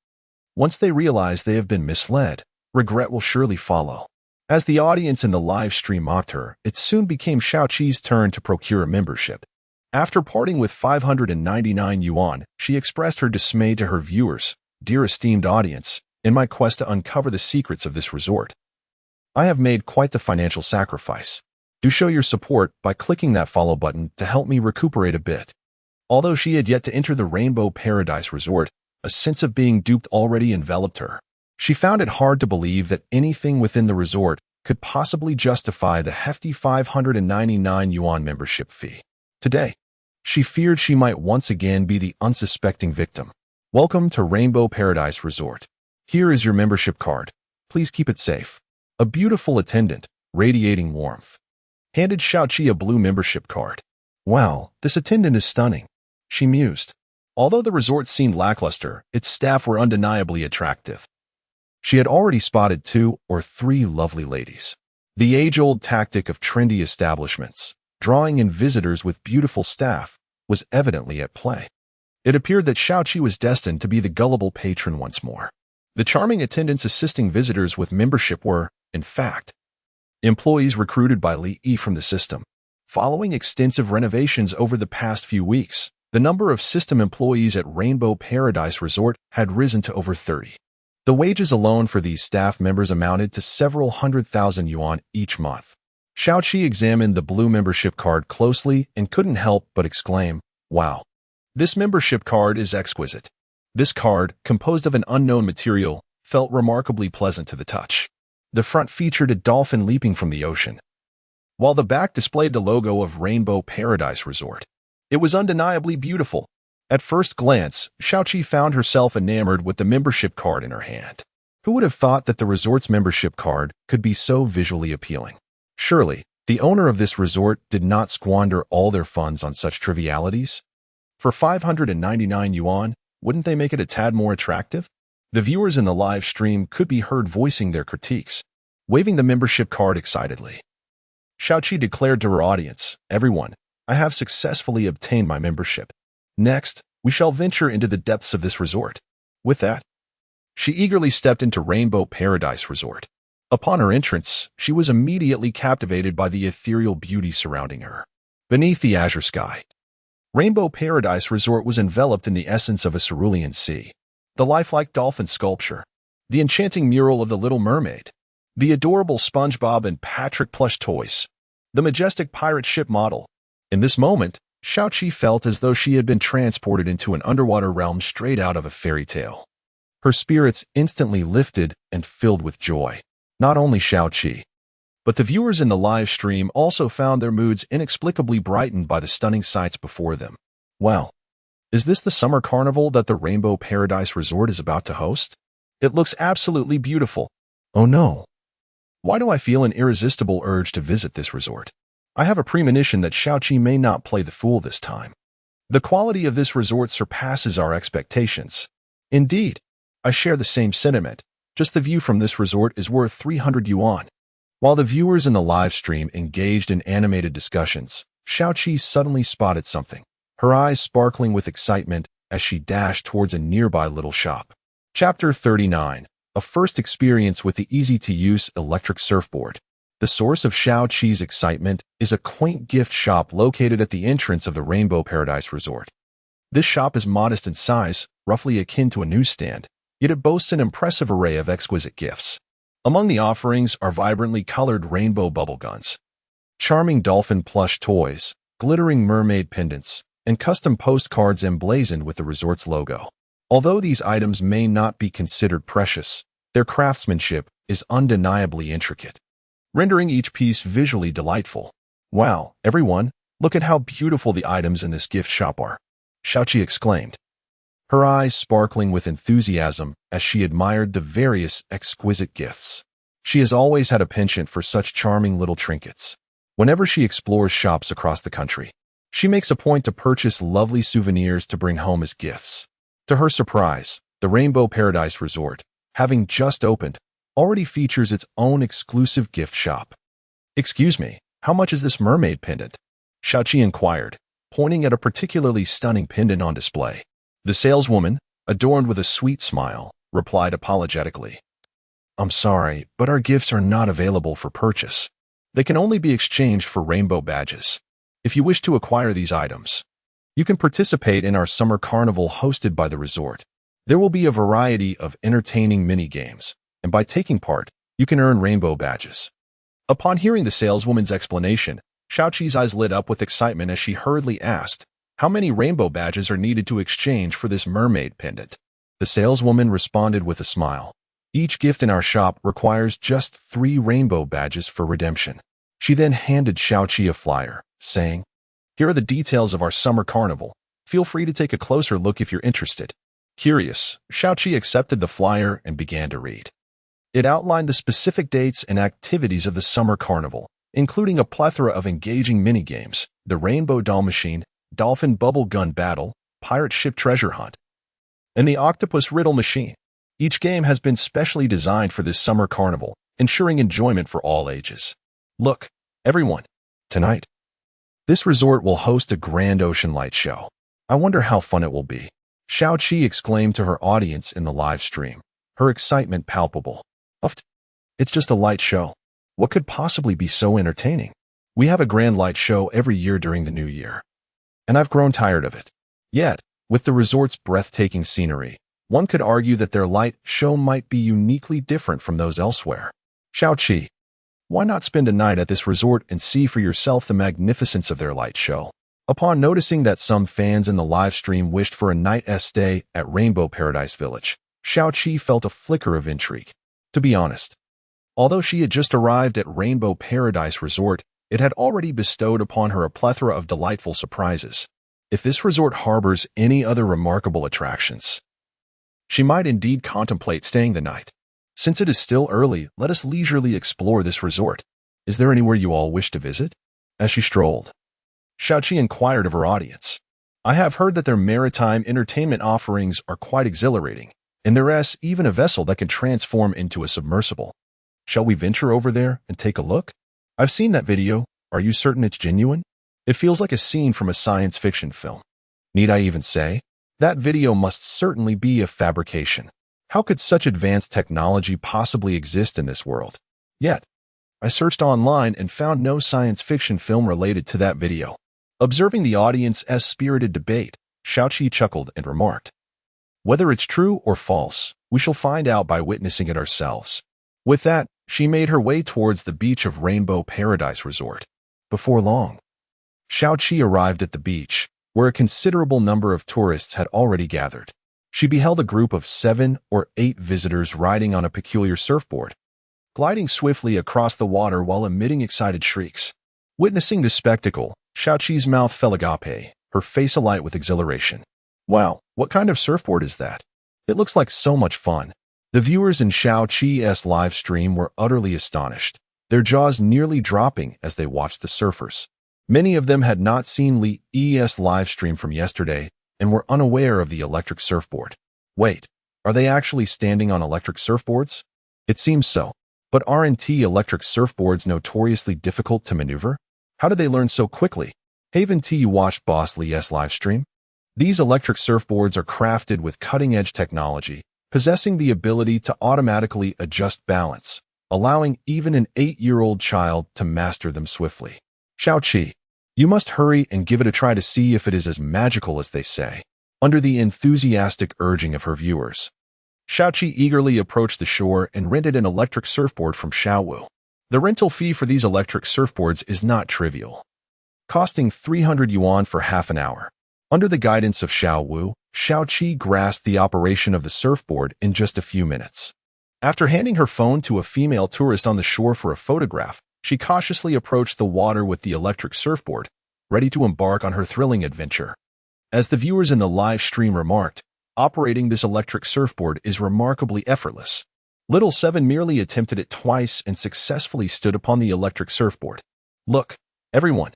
Once they realize they have been misled, regret will surely follow. As the audience in the live stream mocked her, it soon became Xiaoqi's turn to procure a membership. After parting with 599 yuan, she expressed her dismay to her viewers, "Dear esteemed audience, in my quest to uncover the secrets of this resort, I have made quite the financial sacrifice. Do show your support by clicking that follow button to help me recuperate a bit." Although she had yet to enter the Rainbow Paradise Resort, a sense of being duped already enveloped her. She found it hard to believe that anything within the resort could possibly justify the hefty 599 yuan membership fee. Today, she feared she might once again be the unsuspecting victim. "Welcome to Rainbow Paradise Resort. Here is your membership card. Please keep it safe." A beautiful attendant, radiating warmth, handed Xiaoqi a blue membership card. "Wow, this attendant is stunning," she mused. Although the resort seemed lackluster, its staff were undeniably attractive. She had already spotted 2 or 3 lovely ladies. The age-old tactic of trendy establishments, drawing in visitors with beautiful staff, was evidently at play. It appeared that Xiaoqi was destined to be the gullible patron once more. The charming attendants assisting visitors with membership were, in fact, employees recruited by Li Yi from the system. Following extensive renovations over the past few weeks, the number of system employees at Rainbow Paradise Resort had risen to over 30. The wages alone for these staff members amounted to several 100,000 yuan each month. Xiaoqi examined the blue membership card closely and couldn't help but exclaim, "Wow, this membership card is exquisite." This card, composed of an unknown material, felt remarkably pleasant to the touch. The front featured a dolphin leaping from the ocean, while the back displayed the logo of Rainbow Paradise Resort. It was undeniably beautiful. At first glance, Xiaoqi found herself enamored with the membership card in her hand. Who would have thought that the resort's membership card could be so visually appealing? Surely, the owner of this resort did not squander all their funds on such trivialities. For 599 yuan, wouldn't they make it a tad more attractive? The viewers in the live stream could be heard voicing their critiques, waving the membership card excitedly. Xiaoqi declared to her audience, "Everyone, I have successfully obtained my membership. Next, we shall venture into the depths of this resort." With that, she eagerly stepped into Rainbow Paradise Resort. Upon her entrance, she was immediately captivated by the ethereal beauty surrounding her. Beneath the azure sky, Rainbow Paradise Resort was enveloped in the essence of a cerulean sea. The lifelike dolphin sculpture, the enchanting mural of the Little Mermaid, the adorable SpongeBob and Patrick plush toys, the majestic pirate ship model. In this moment, Xiaoqi felt as though she had been transported into an underwater realm straight out of a fairy tale. Her spirits instantly lifted and filled with joy. Not only Xiaoqi, but the viewers in the live stream also found their moods inexplicably brightened by the stunning sights before them. Wow! Is this the summer carnival that the Rainbow Paradise Resort is about to host? It looks absolutely beautiful. Oh no! Why do I feel an irresistible urge to visit this resort? I have a premonition that Xiaoqi may not play the fool this time. The quality of this resort surpasses our expectations. Indeed, I share the same sentiment. Just the view from this resort is worth 300 yuan. While the viewers in the live stream engaged in animated discussions, Xiaoqi suddenly spotted something, her eyes sparkling with excitement as she dashed towards a nearby little shop. Chapter 39. A first experience with the easy-to-use electric surfboard. The source of Xiaoqi's excitement is a quaint gift shop located at the entrance of the Rainbow Paradise Resort. This shop is modest in size, roughly akin to a newsstand, yet it boasts an impressive array of exquisite gifts. Among the offerings are vibrantly colored rainbow bubble guns, charming dolphin plush toys, glittering mermaid pendants, and custom postcards emblazoned with the resort's logo. Although these items may not be considered precious, their craftsmanship is undeniably intricate, rendering each piece visually delightful. Wow, everyone, look at how beautiful the items in this gift shop are, Xiaoqi exclaimed, her eyes sparkling with enthusiasm as she admired the various exquisite gifts. She has always had a penchant for such charming little trinkets. Whenever she explores shops across the country, she makes a point to purchase lovely souvenirs to bring home as gifts. To her surprise, the Rainbow Paradise Resort, having just opened, already features its own exclusive gift shop. Excuse me, how much is this mermaid pendant? Xiaoqi inquired, pointing at a particularly stunning pendant on display. The saleswoman, adorned with a sweet smile, replied apologetically, I'm sorry, but our gifts are not available for purchase. They can only be exchanged for rainbow badges. If you wish to acquire these items, you can participate in our summer carnival hosted by the resort. There will be a variety of entertaining mini-games, and by taking part, you can earn rainbow badges. Upon hearing the saleswoman's explanation, Xiaoqi's eyes lit up with excitement as she hurriedly asked, how many rainbow badges are needed to exchange for this mermaid pendant? The saleswoman responded with a smile. Each gift in our shop requires just 3 rainbow badges for redemption. She then handed Xiaoqi a flyer, saying, here are the details of our summer carnival. Feel free to take a closer look if you're interested. Curious, Xiaoqi accepted the flyer and began to read. It outlined the specific dates and activities of the summer carnival, including a plethora of engaging mini-games, the Rainbow Doll Machine, Dolphin Bubble Gun Battle, Pirate Ship Treasure Hunt, and the Octopus Riddle Machine. Each game has been specially designed for this summer carnival, ensuring enjoyment for all ages. Look, everyone, tonight, this resort will host a grand ocean light show. I wonder how fun it will be. Xiaoqi exclaimed to her audience in the live stream, her excitement palpable. It's just a light show. What could possibly be so entertaining? We have a grand light show every year during the new year, and I've grown tired of it. Yet, with the resort's breathtaking scenery, one could argue that their light show might be uniquely different from those elsewhere. Xiaoqi, why not spend a night at this resort and see for yourself the magnificence of their light show? Upon noticing that some fans in the live stream wished for a night stay at Rainbow Paradise Village, Xiaoqi felt a flicker of intrigue. To be honest, although she had just arrived at Rainbow Paradise Resort, it had already bestowed upon her a plethora of delightful surprises. If this resort harbors any other remarkable attractions, she might indeed contemplate staying the night. Since it is still early, let us leisurely explore this resort. Is there anywhere you all wish to visit? As she strolled, Xiaoqi inquired of her audience. I have heard that their maritime entertainment offerings are quite exhilarating, and there is even a vessel that can transform into a submersible. Shall we venture over there and take a look? I've seen that video. Are you certain it's genuine? It feels like a scene from a science fiction film. Need I even say? That video must certainly be a fabrication. How could such advanced technology possibly exist in this world? Yet, I searched online and found no science fiction film related to that video. Observing the audience's spirited debate, Xiaoqi chuckled and remarked, whether it's true or false, we shall find out by witnessing it ourselves. With that, she made her way towards the beach of Rainbow Paradise Resort. Before long, Xiaoqi arrived at the beach, where a considerable number of tourists had already gathered. She beheld a group of 7 or 8 visitors riding on a peculiar surfboard, gliding swiftly across the water while emitting excited shrieks. Witnessing this spectacle, Xiaoqi's mouth fell agape, her face alight with exhilaration. Wow, what kind of surfboard is that? It looks like so much fun. The viewers in Xiaoqi's live stream were utterly astonished, their jaws nearly dropping as they watched the surfers. Many of them had not seen Li's live stream from yesterday and were unaware of the electric surfboard. Wait, are they actually standing on electric surfboards? It seems so. But aren't electric surfboards notoriously difficult to maneuver? How did they learn so quickly? Haven't you watched Boss Li's live stream? These electric surfboards are crafted with cutting-edge technology, possessing the ability to automatically adjust balance, allowing even an 8-year-old child to master them swiftly. Xiaoqi, you must hurry and give it a try to see if it is as magical as they say. Under the enthusiastic urging of her viewers, Xiaoqi eagerly approached the shore and rented an electric surfboard from Xiaowu. The rental fee for these electric surfboards is not trivial, costing 300 yuan for half an hour. Under the guidance of Xiaowu, Xiaoqi grasped the operation of the surfboard in just a few minutes. After handing her phone to a female tourist on the shore for a photograph, she cautiously approached the water with the electric surfboard, ready to embark on her thrilling adventure. As the viewers in the live stream remarked, operating this electric surfboard is remarkably effortless. Little Seven merely attempted it twice and successfully stood upon the electric surfboard. Look, everyone,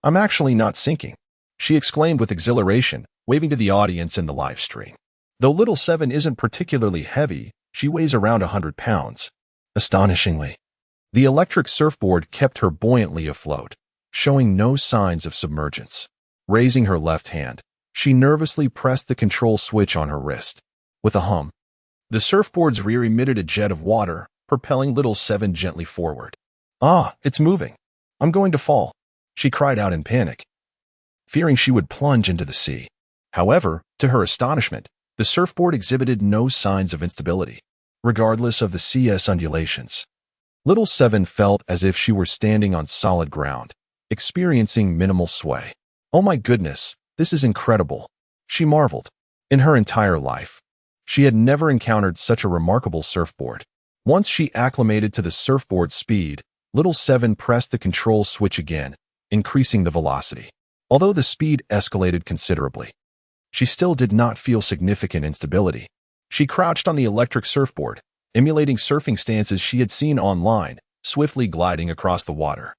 I'm actually not sinking, she exclaimed with exhilaration, waving to the audience in the live stream. Though Little Seven isn't particularly heavy, she weighs around 100 pounds. Astonishingly, the electric surfboard kept her buoyantly afloat, showing no signs of submergence. Raising her left hand, she nervously pressed the control switch on her wrist. With a hum, the surfboard's rear emitted a jet of water, propelling Little Seven gently forward. Ah, it's moving. I'm going to fall, she cried out in panic, fearing she would plunge into the sea. However, to her astonishment, the surfboard exhibited no signs of instability. Regardless of the sea's undulations, Little Seven felt as if she were standing on solid ground, experiencing minimal sway. Oh my goodness, this is incredible, she marveled. In her entire life, she had never encountered such a remarkable surfboard. Once she acclimated to the surfboard's speed, Little Seven pressed the control switch again, increasing the velocity. Although the speed escalated considerably, she still did not feel significant instability. She crouched on the electric surfboard, emulating surfing stances she had seen online, swiftly gliding across the water,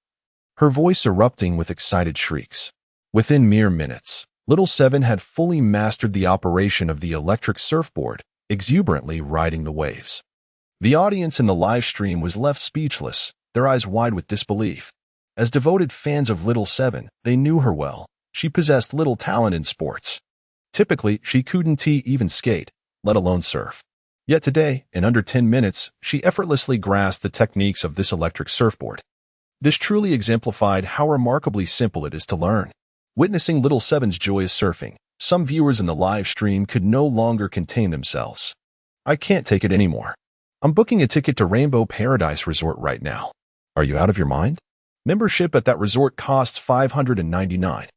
her voice erupting with excited shrieks. Within mere minutes, Little Seven had fully mastered the operation of the electric surfboard, exuberantly riding the waves. The audience in the live stream was left speechless, their eyes wide with disbelief. As devoted fans of Little Seven, they knew her well. She possessed little talent in sports. Typically, she couldn't even skate, let alone surf. Yet today, in under 10 minutes, she effortlessly grasped the techniques of this electric surfboard. This truly exemplified how remarkably simple it is to learn. Witnessing Little Seven's joyous surfing, some viewers in the live stream could no longer contain themselves. I can't take it anymore. I'm booking a ticket to Rainbow Paradise Resort right now. Are you out of your mind? Membership at that resort costs $599.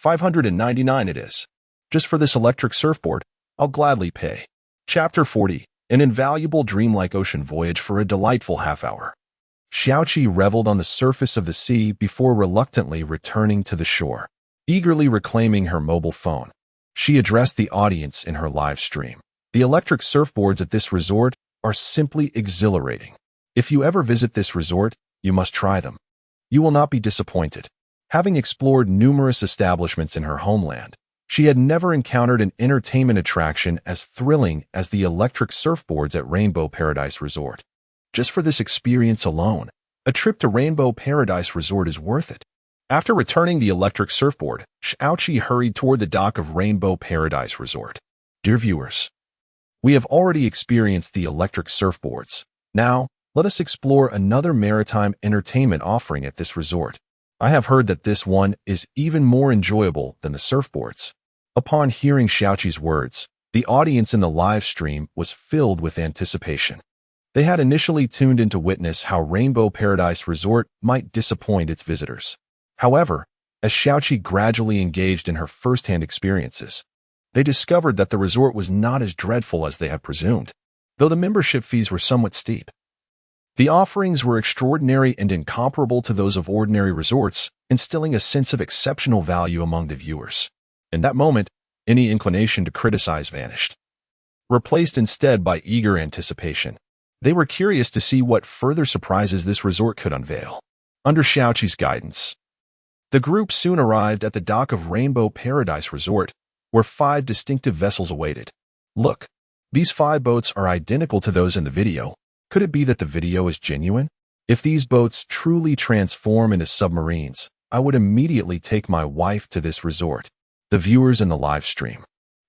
$599 it is. Just for this electric surfboard, I'll gladly pay. Chapter 40. An invaluable dreamlike ocean voyage for a delightful half hour. Xiaoqi reveled on the surface of the sea before reluctantly returning to the shore. Eagerly reclaiming her mobile phone, she addressed the audience in her live stream. The electric surfboards at this resort are simply exhilarating. If you ever visit this resort, you must try them. You will not be disappointed. Having explored numerous establishments in her homeland, she had never encountered an entertainment attraction as thrilling as the electric surfboards at Rainbow Paradise Resort. Just for this experience alone, a trip to Rainbow Paradise Resort is worth it. After returning the electric surfboard, Xiaoqi hurried toward the dock of Rainbow Paradise Resort. Dear viewers, we have already experienced the electric surfboards. Now, let us explore another maritime entertainment offering at this resort. I have heard that this one is even more enjoyable than the surfboards. Upon hearing Xiaoqi's words, the audience in the live stream was filled with anticipation. They had initially tuned in to witness how Rainbow Paradise Resort might disappoint its visitors. However, As Xiaoqi gradually engaged in her first-hand experiences, they discovered that the resort was not as dreadful as they had presumed, though the membership fees were somewhat steep. The offerings were extraordinary and incomparable to those of ordinary resorts, instilling a sense of exceptional value among the viewers. In that moment, any inclination to criticize vanished, replaced instead by eager anticipation. They were curious to see what further surprises this resort could unveil. Under Xiaoqi's guidance, the group soon arrived at the dock of Rainbow Paradise Resort, where 5 distinctive vessels awaited. Look, these 5 boats are identical to those in the video. Could it be that the video is genuine? If these boats truly transform into submarines, I would immediately take my wife to this resort. The viewers in the live stream,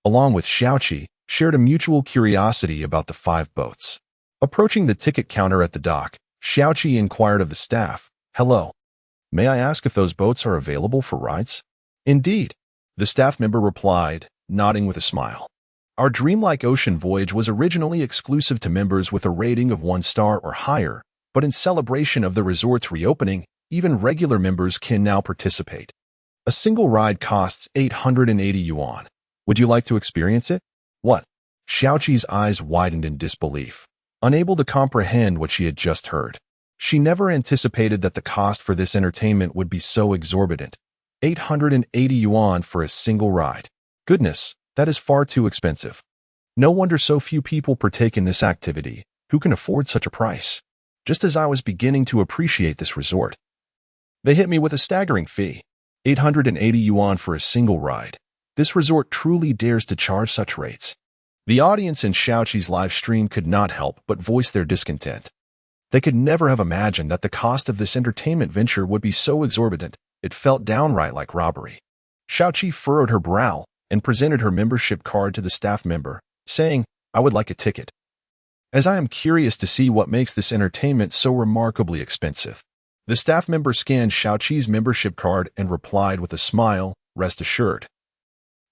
along with Xiaoqi, shared a mutual curiosity about the 5 boats. Approaching the ticket counter at the dock, Xiaoqi inquired of the staff, "Hello, may I ask if those boats are available for rides?" "Indeed," the staff member replied, nodding with a smile. "Our dreamlike ocean voyage was originally exclusive to members with a rating of 1 star or higher, but in celebration of the resort's reopening, even regular members can now participate. A single ride costs 880 yuan. Would you like to experience it?" "What?" Xiaoqi's eyes widened in disbelief, unable to comprehend what she had just heard. She never anticipated that the cost for this entertainment would be so exorbitant. 880 yuan for a single ride. Goodness, that is far too expensive. No wonder so few people partake in this activity. Who can afford such a price? Just as I was beginning to appreciate this resort, they hit me with a staggering fee. 880 yuan for a single ride. This resort truly dares to charge such rates. The audience in Xiaoqi's live stream could not help but voice their discontent. They could never have imagined that the cost of this entertainment venture would be so exorbitant. It felt downright like robbery. Xiaoqi furrowed her brow and presented her membership card to the staff member, saying, "I would like a ticket, as I am curious to see what makes this entertainment so remarkably expensive." The staff member scanned Xiaoqi's membership card and replied with a smile, "Rest assured,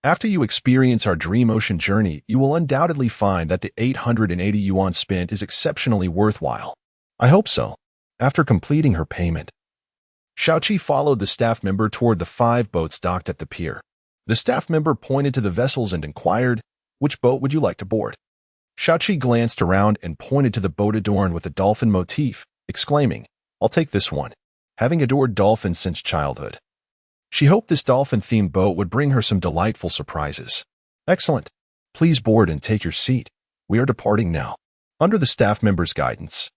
after you experience our dream ocean journey, you will undoubtedly find that the 880 yuan spent is exceptionally worthwhile." "I hope so." After completing her payment, Xiaoqi followed the staff member toward the 5 boats docked at the pier. The staff member pointed to the vessels and inquired, "Which boat would you like to board?" Xiaoqi glanced around and pointed to the boat adorned with a dolphin motif, exclaiming, "I'll take this one," having adored dolphins since childhood. She hoped this dolphin-themed boat would bring her some delightful surprises. "Excellent. Please board and take your seat. We are departing now." Under the staff member's guidance,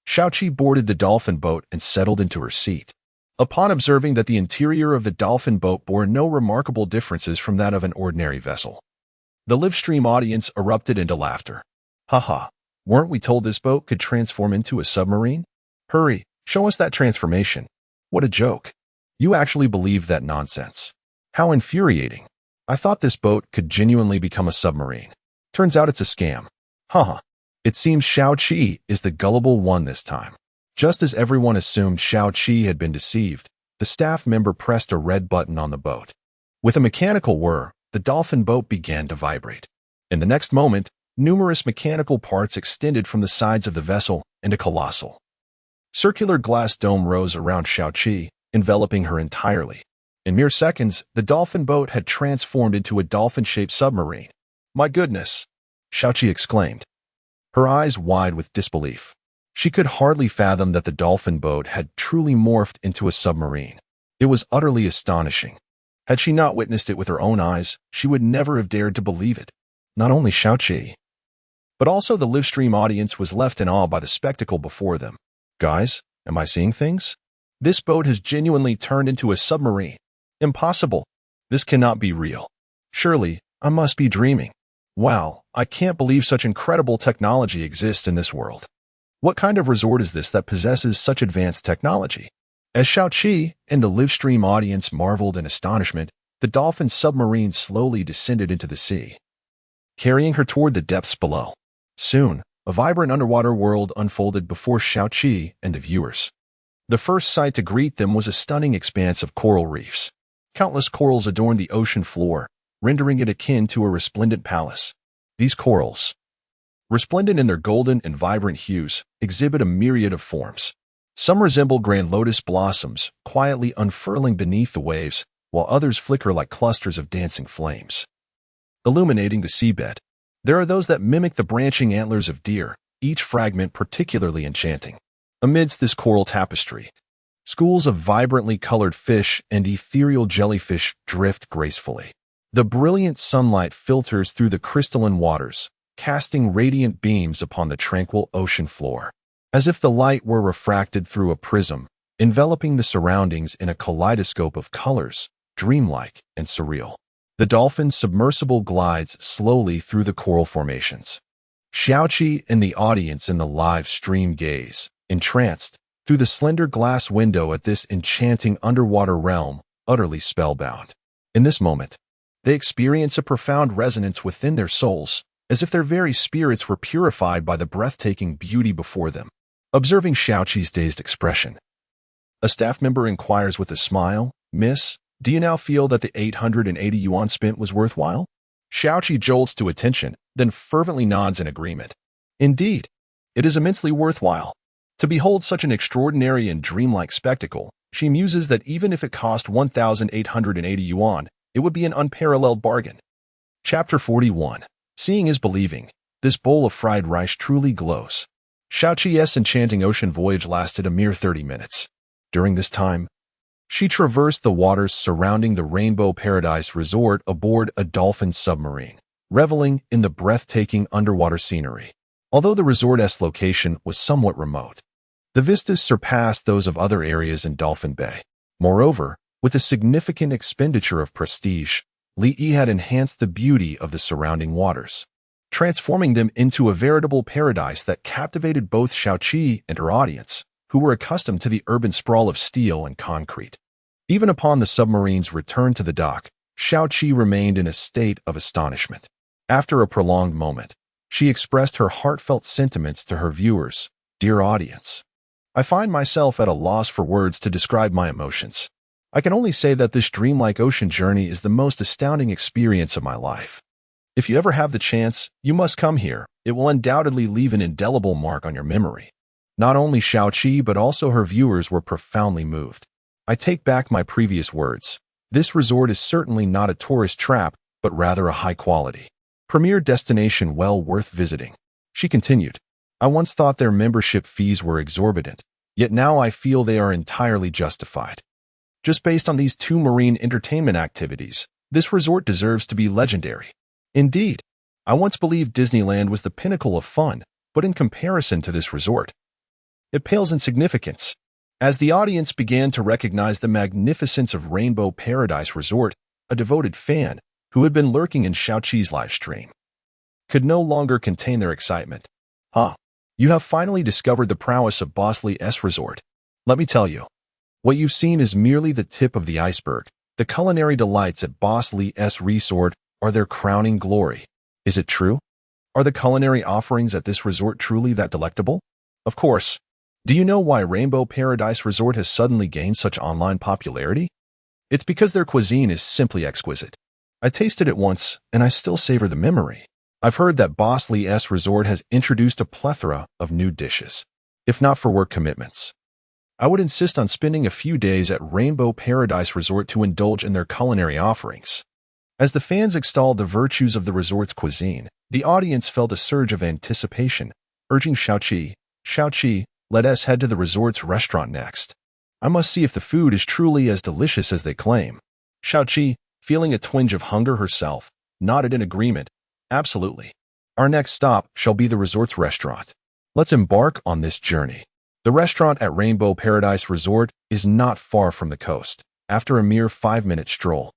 Xiaoqi boarded the dolphin boat and settled into her seat. Upon observing that the interior of the dolphin boat bore no remarkable differences from that of an ordinary vessel, the live stream audience erupted into laughter. "Haha, weren't we told this boat could transform into a submarine? Hurry, show us that transformation. What a joke. You actually believe that nonsense. How infuriating. I thought this boat could genuinely become a submarine. Turns out it's a scam. Haha. It seems Xiaoqi is the gullible one this time." Just as everyone assumed Xiaoqi had been deceived, the staff member pressed a red button on the boat. With a mechanical whir, the dolphin boat began to vibrate. In the next moment, numerous mechanical parts extended from the sides of the vessel, and a colossal circular glass dome rose around Xiaoqi, enveloping her entirely. In mere seconds, the dolphin boat had transformed into a dolphin-shaped submarine. "My goodness!" Xiaoqi exclaimed, her eyes wide with disbelief. She could hardly fathom that the dolphin boat had truly morphed into a submarine. It was utterly astonishing. Had she not witnessed it with her own eyes, she would never have dared to believe it. Not only Xiaoqi, but also the live stream audience was left in awe by the spectacle before them. "Guys, am I seeing things? This boat has genuinely turned into a submarine. Impossible. This cannot be real. Surely, I must be dreaming. Wow, I can't believe such incredible technology exists in this world. What kind of resort is this that possesses such advanced technology?" As Xiaoqi and the live stream audience marveled in astonishment, the dolphin submarine slowly descended into the sea, carrying her toward the depths below. Soon, a vibrant underwater world unfolded before Xiaoqi and the viewers. The first sight to greet them was a stunning expanse of coral reefs. Countless corals adorned the ocean floor, rendering it akin to a resplendent palace. These corals, resplendent in their golden and vibrant hues, exhibit a myriad of forms. Some resemble grand lotus blossoms, quietly unfurling beneath the waves, while others flicker like clusters of dancing flames, illuminating the seabed. There are those that mimic the branching antlers of deer, each fragment particularly enchanting. Amidst this coral tapestry, schools of vibrantly colored fish and ethereal jellyfish drift gracefully. The brilliant sunlight filters through the crystalline waters, casting radiant beams upon the tranquil ocean floor, as if the light were refracted through a prism, enveloping the surroundings in a kaleidoscope of colors, dreamlike and surreal. The dolphin's submersible glides slowly through the coral formations. Xiaoqi and the audience in the live stream gaze, entranced, through the slender glass window at this enchanting underwater realm, utterly spellbound. In this moment, they experience a profound resonance within their souls, as if their very spirits were purified by the breathtaking beauty before them. Observing Xiaoqi's dazed expression, a staff member inquires with a smile, "Miss, do you now feel that the 880 yuan spent was worthwhile?" Xiaoqi jolts to attention, then fervently nods in agreement. Indeed, it is immensely worthwhile. To behold such an extraordinary and dreamlike spectacle, she muses that even if it cost 1,880 yuan, it would be an unparalleled bargain. Chapter 41. Seeing is believing. This bowl of fried rice truly glows. Xiaoqi's enchanting ocean voyage lasted a mere 30 minutes. During this time, she traversed the waters surrounding the Rainbow Paradise Resort aboard a dolphin submarine, reveling in the breathtaking underwater scenery. Although the resort's location was somewhat remote, the vistas surpassed those of other areas in Dolphin Bay. Moreover, with a significant expenditure of prestige, Li Yi had enhanced the beauty of the surrounding waters, transforming them into a veritable paradise that captivated both Xiaoqi and her audience, who were accustomed to the urban sprawl of steel and concrete. Even upon the submarine's return to the dock, Xiaoqi remained in a state of astonishment. After a prolonged moment, she expressed her heartfelt sentiments to her viewers. "Dear audience, I find myself at a loss for words to describe my emotions. I can only say that this dreamlike ocean journey is the most astounding experience of my life. If you ever have the chance, you must come here. It will undoubtedly leave an indelible mark on your memory." Not only Xiaoqi but also her viewers were profoundly moved. "I take back my previous words. This resort is certainly not a tourist trap, but rather a high-quality, premier destination well worth visiting." She continued, "I once thought their membership fees were exorbitant, yet now I feel they are entirely justified. Just based on these two marine entertainment activities, this resort deserves to be legendary. Indeed, I once believed Disneyland was the pinnacle of fun, but in comparison to this resort, it pales in significance." As the audience began to recognize the magnificence of Rainbow Paradise Resort, a devoted fan, who had been lurking in Xiaoqi's live stream, could no longer contain their excitement. You have finally discovered the prowess of Boss Li's resort. Let me tell you, what you've seen is merely the tip of the iceberg. The culinary delights at Boss Li's resort are their crowning glory. Is it true? Are the culinary offerings at this resort truly that delectable? Of course. Do you know why Rainbow Paradise Resort has suddenly gained such online popularity? It's because their cuisine is simply exquisite. I tasted it once, and I still savor the memory. I've heard that Boss Li's resort has introduced a plethora of new dishes. If not for work commitments, I would insist on spending a few days at Rainbow Paradise Resort to indulge in their culinary offerings. As the fans extolled the virtues of the resort's cuisine, the audience felt a surge of anticipation, urging Xiaoqi, let us head to the resort's restaurant next. I must see if the food is truly as delicious as they claim." Xiaoqi, feeling a twinge of hunger herself, nodded in agreement. "Absolutely. Our next stop shall be the resort's restaurant. Let's embark on this journey." The restaurant at Rainbow Paradise Resort is not far from the coast. After a mere 5-minute stroll,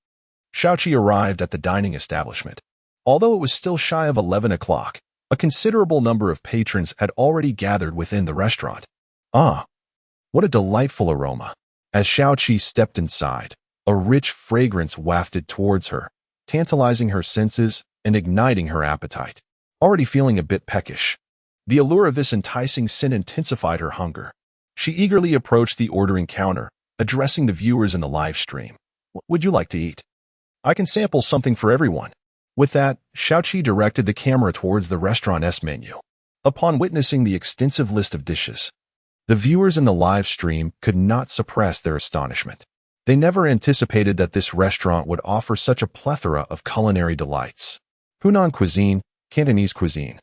Xiaoqi arrived at the dining establishment. Although it was still shy of 11 o'clock, a considerable number of patrons had already gathered within the restaurant. What a delightful aroma! As Xiaoqi stepped inside, a rich fragrance wafted towards her, tantalizing her senses and igniting her appetite. Already feeling a bit peckish, the allure of this enticing scent intensified her hunger. She eagerly approached the ordering counter, addressing the viewers in the live stream. "What would you like to eat? I can sample something for everyone." With that, Xiaoqi directed the camera towards the restaurant's menu. Upon witnessing the extensive list of dishes, The viewers in the live stream could not suppress their astonishment. They never anticipated that this restaurant would offer such a plethora of culinary delights. Hunan cuisine, Cantonese cuisine,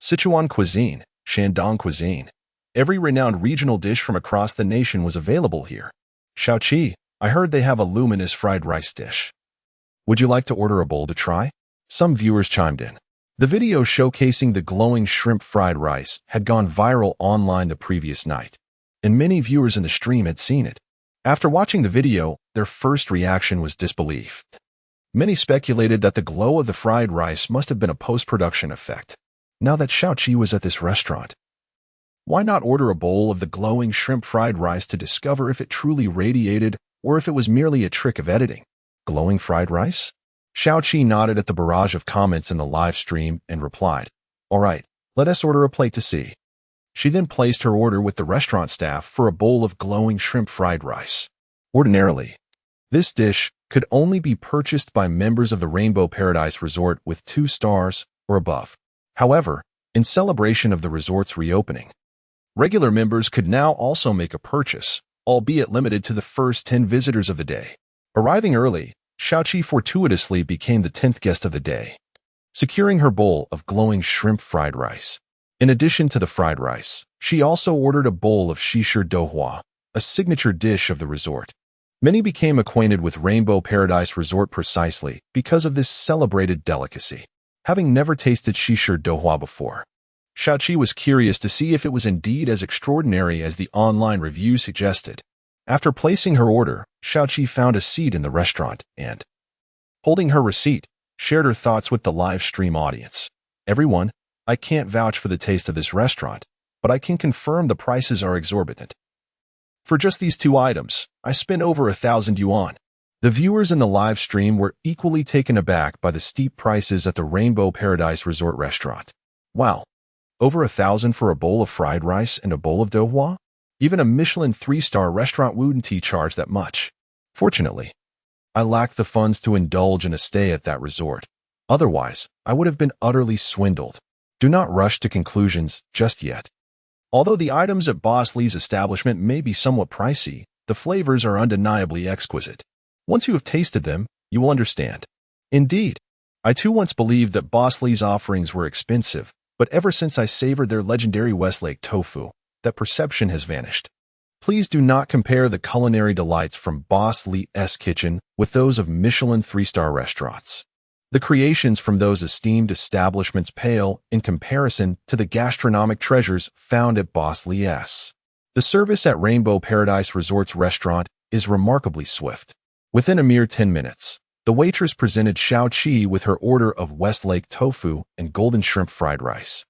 Sichuan cuisine, Shandong cuisine. Every renowned regional dish from across the nation was available here. Shaoqi, I heard they have a luminous fried rice dish. Would you like to order a bowl to try? Some viewers chimed in. The video showcasing the glowing shrimp fried rice had gone viral online the previous night, and many viewers in the stream had seen it. After watching the video, their first reaction was disbelief. Many speculated that the glow of the fried rice must have been a post-production effect. Now that Shaoqi was at this restaurant, why not order a bowl of the glowing shrimp fried rice to discover if it truly radiated or if it was merely a trick of editing? Glowing fried rice? Shaoqi nodded at the barrage of comments in the live stream and replied, "All right, let us order a plate to see." She then placed her order with the restaurant staff for a bowl of glowing shrimp fried rice. Ordinarily, this dish could only be purchased by members of the Rainbow Paradise Resort with 2 stars or above. However, in celebration of the resort's reopening, regular members could now also make a purchase, albeit limited to the first 10 visitors of the day. Arriving early, Shaoqi fortuitously became the 10th guest of the day, securing her bowl of glowing shrimp fried rice. In addition to the fried rice, she also ordered a bowl of shishir douhua, a signature dish of the resort. Many became acquainted with Rainbow Paradise Resort precisely because of this celebrated delicacy. Having never tasted shishir douhua before, Shaoqi was curious to see if it was indeed as extraordinary as the online review suggested. After placing her order, Shaoqi found a seat in the restaurant and, holding her receipt, shared her thoughts with the live stream audience. "Everyone, I can't vouch for the taste of this restaurant, but I can confirm the prices are exorbitant. For just these 2 items, I spent over 1,000 yuan." The viewers in the live stream were equally taken aback by the steep prices at the Rainbow Paradise Resort restaurant. Wow, over 1,000 for a bowl of fried rice and a bowl of douhua? Even a Michelin 3-star restaurant wouldn't charge that much. Fortunately, I lacked the funds to indulge in a stay at that resort. Otherwise, I would have been utterly swindled. Do not rush to conclusions just yet. Although the items at Boss Lee's establishment may be somewhat pricey, the flavors are undeniably exquisite. Once you have tasted them, you will understand. Indeed, I too once believed that Boss Lee's offerings were expensive, but ever since I savored their legendary Westlake tofu, that perception has vanished. Please do not compare the culinary delights from Boss Lee's kitchen with those of Michelin 3-star restaurants. The creations from those esteemed establishments pale in comparison to the gastronomic treasures found at Boss Lee's. The service at Rainbow Paradise Resort's restaurant is remarkably swift. Within a mere 10 minutes, the waitress presented Shaoqi with her order of Westlake tofu and golden shrimp fried rice.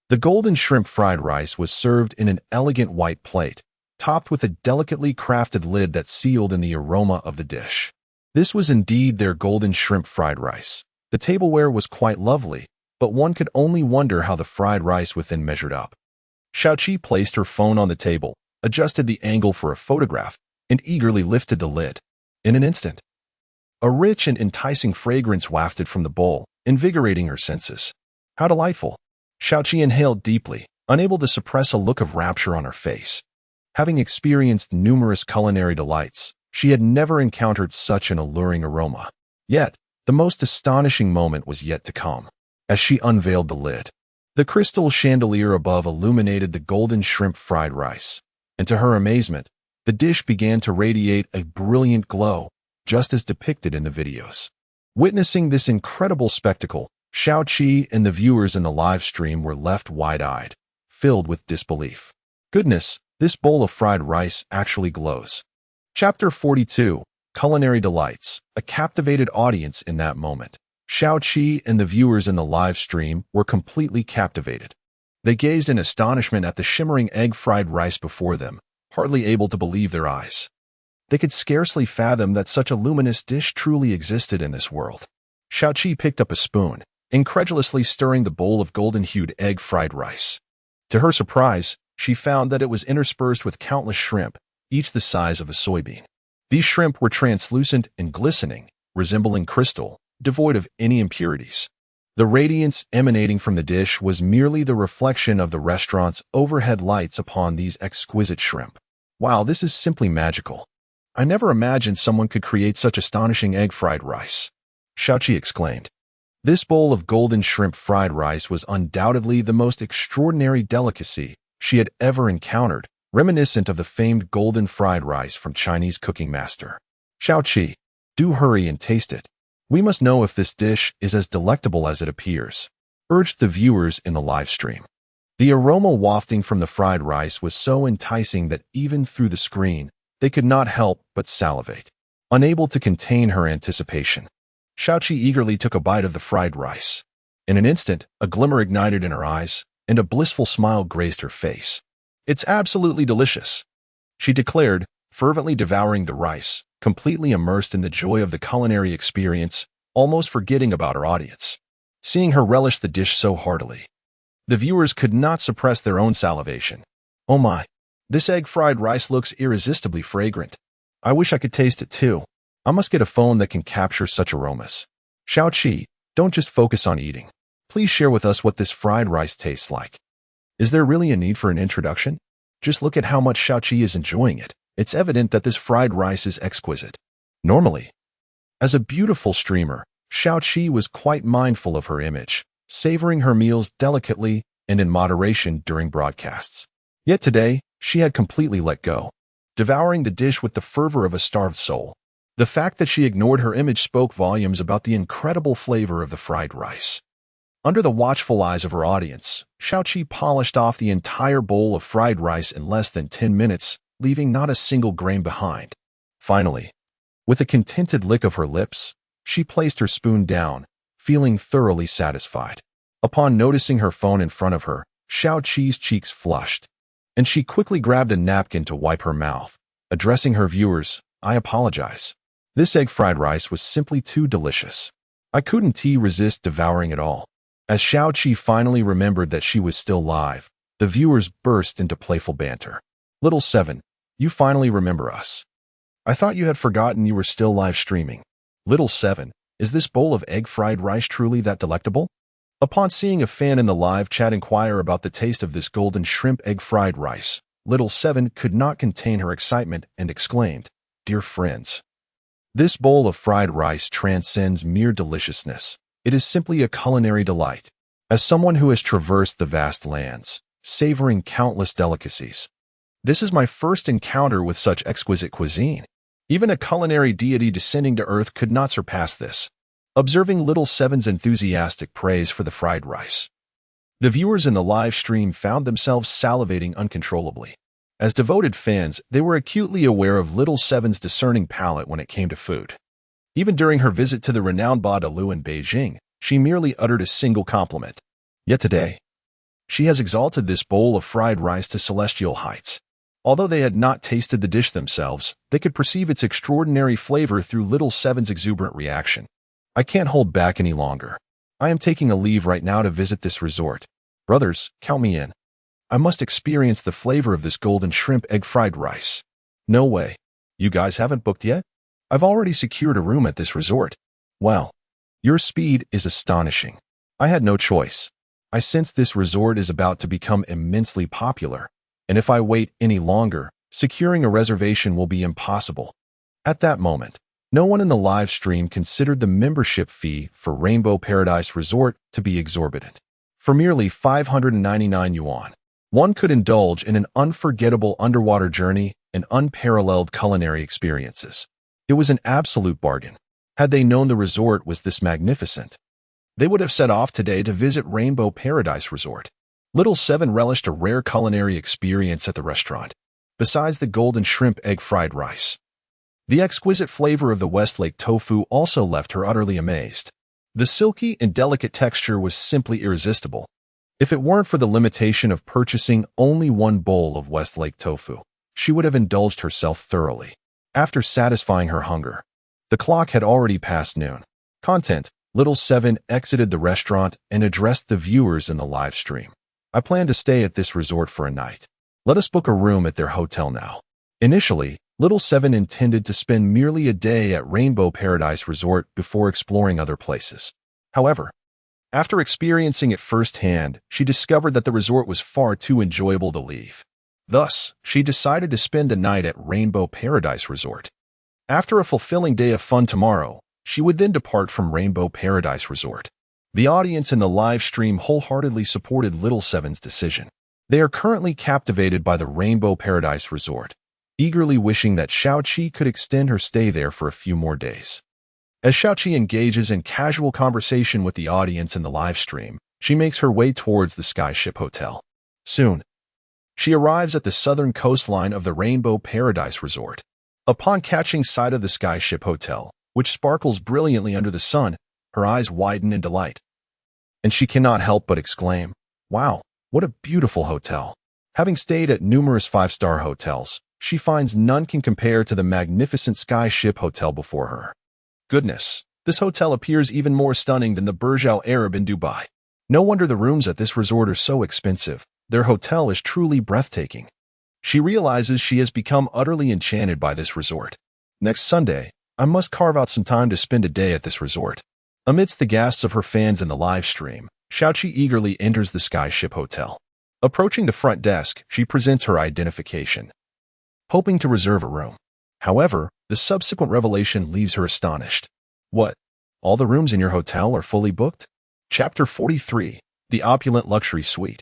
The golden shrimp fried rice was served in an elegant white plate, topped with a delicately crafted lid that sealed in the aroma of the dish. This was indeed their golden shrimp fried rice. The tableware was quite lovely, but one could only wonder how the fried rice within measured up. Shaoqi placed her phone on the table, adjusted the angle for a photograph, and eagerly lifted the lid. In an instant, a rich and enticing fragrance wafted from the bowl, invigorating her senses. How delightful! Shaoqi inhaled deeply, unable to suppress a look of rapture on her face. Having experienced numerous culinary delights, she had never encountered such an alluring aroma. Yet, the most astonishing moment was yet to come. As she unveiled the lid, the crystal chandelier above illuminated the golden shrimp fried rice, and to her amazement, the dish began to radiate a brilliant glow, just as depicted in the videos. Witnessing this incredible spectacle, Shaoqi and the viewers in the live stream were left wide-eyed, filled with disbelief. Goodness, this bowl of fried rice actually glows. Chapter 42, Culinary Delights, a captivated audience in that moment. Shaoqi and the viewers in the live stream were completely captivated. They gazed in astonishment at the shimmering egg-fried rice before them, hardly able to believe their eyes. They could scarcely fathom that such a luminous dish truly existed in this world. Shaoqi picked up a spoon, incredulously stirring the bowl of golden-hued egg-fried rice. To her surprise, she found that it was interspersed with countless shrimp, each the size of a soybean. These shrimp were translucent and glistening, resembling crystal, devoid of any impurities. The radiance emanating from the dish was merely the reflection of the restaurant's overhead lights upon these exquisite shrimp. Wow, this is simply magical. I never imagined someone could create such astonishing egg fried rice, Xiaoqi exclaimed. This bowl of golden shrimp fried rice was undoubtedly the most extraordinary delicacy she had ever encountered, reminiscent of the famed golden fried rice from Chinese cooking master. Xiaoqi, do hurry and taste it. We must know if this dish is as delectable as it appears, urged the viewers in the live stream. The aroma wafting from the fried rice was so enticing that even through the screen, they could not help but salivate. Unable to contain her anticipation, Xiaoqi eagerly took a bite of the fried rice. In an instant, a glimmer ignited in her eyes, and a blissful smile graced her face. It's absolutely delicious, she declared, fervently devouring the rice, completely immersed in the joy of the culinary experience, almost forgetting about her audience. Seeing her relish the dish so heartily, the viewers could not suppress their own salivation. Oh my, this egg fried rice looks irresistibly fragrant. I wish I could taste it too. I must get a phone that can capture such aromas. Xiaoqi, don't just focus on eating. Please share with us what this fried rice tastes like. Is there really a need for an introduction? Just look at how much Xiaoqi is enjoying it. It's evident that this fried rice is exquisite. Normally, as a beautiful streamer, Xiaoqi was quite mindful of her image, savoring her meals delicately and in moderation during broadcasts. Yet today, she had completely let go, devouring the dish with the fervor of a starved soul. The fact that she ignored her image spoke volumes about the incredible flavor of the fried rice. Under the watchful eyes of her audience, Xiaoqi polished off the entire bowl of fried rice in less than 10 minutes, leaving not a single grain behind. Finally, with a contented lick of her lips, she placed her spoon down, feeling thoroughly satisfied. Upon noticing her phone in front of her, Xiaoqi's cheeks flushed, and she quickly grabbed a napkin to wipe her mouth. Addressing her viewers, I apologize. This egg fried rice was simply too delicious. I couldn't resist devouring it all. As Xiaoqi finally remembered that she was still live, the viewers burst into playful banter. Little Seven, you finally remember us. I thought you had forgotten you were still live streaming. Little Seven, is this bowl of egg fried rice truly that delectable? Upon seeing a fan in the live chat inquire about the taste of this golden shrimp egg fried rice, Little Seven could not contain her excitement and exclaimed, Dear friends, this bowl of fried rice transcends mere deliciousness. It is simply a culinary delight. As someone who has traversed the vast lands, savoring countless delicacies, this is my first encounter with such exquisite cuisine. Even a culinary deity descending to earth could not surpass this. Observing Little Seven's enthusiastic praise for the fried rice, the viewers in the live stream found themselves salivating uncontrollably. As devoted fans, they were acutely aware of Little Seven's discerning palate when it came to food. Even during her visit to the renowned Baodalu in Beijing, she merely uttered a single compliment. Yet today, she has exalted this bowl of fried rice to celestial heights. Although they had not tasted the dish themselves, they could perceive its extraordinary flavor through Little Seven's exuberant reaction. I can't hold back any longer. I am taking a leave right now to visit this resort. Brothers, count me in. I must experience the flavor of this golden shrimp egg fried rice. No way. You guys haven't booked yet? I've already secured a room at this resort. Wow. Your speed is astonishing. I had no choice. I sense this resort is about to become immensely popular, and if I wait any longer, securing a reservation will be impossible. At that moment, no one in the live stream considered the membership fee for Rainbow Paradise Resort to be exorbitant. For merely 599 yuan, one could indulge in an unforgettable underwater journey and unparalleled culinary experiences. It was an absolute bargain. Had they known the resort was this magnificent, they would have set off today to visit Rainbow Paradise Resort. Little Seven relished a rare culinary experience at the restaurant. Besides the golden shrimp egg fried rice, the exquisite flavor of the Westlake tofu also left her utterly amazed. The silky and delicate texture was simply irresistible. If it weren't for the limitation of purchasing only one bowl of Westlake tofu, she would have indulged herself thoroughly. After satisfying her hunger, the clock had already passed noon. Content: Little Seven exited the restaurant and addressed the viewers in the live stream. I plan to stay at this resort for a night. Let us book a room at their hotel now. Initially, Little Seven intended to spend merely a day at Rainbow Paradise Resort before exploring other places. However, After experiencing it firsthand, she discovered that the resort was far too enjoyable to leave. Thus, she decided to spend the night at Rainbow Paradise Resort. After a fulfilling day of fun tomorrow, she would then depart from Rainbow Paradise Resort. The audience in the live stream wholeheartedly supported Little Seven's decision. They are currently captivated by the Rainbow Paradise Resort, eagerly wishing that Xiaoqi could extend her stay there for a few more days. As Xiaoqi engages in casual conversation with the audience in the live stream, she makes her way towards the Skyship Hotel. Soon, she arrives at the southern coastline of the Rainbow Paradise Resort. Upon catching sight of the Skyship Hotel, which sparkles brilliantly under the sun, her eyes widen in delight. And she cannot help but exclaim, "Wow, what a beautiful hotel." Having stayed at numerous five-star hotels, she finds none can compare to the magnificent Skyship Hotel before her. Goodness, this hotel appears even more stunning than the Burj Al Arab in Dubai. No wonder the rooms at this resort are so expensive. Their hotel is truly breathtaking. She realizes she has become utterly enchanted by this resort. Next Sunday, I must carve out some time to spend a day at this resort. Amidst the gasps of her fans in the live stream, Xiaoqi eagerly enters the Skyship Hotel. Approaching the front desk, she presents her identification, hoping to reserve a room. However, the subsequent revelation leaves her astonished. What? All the rooms in your hotel are fully booked? Chapter 43. The Opulent Luxury Suite.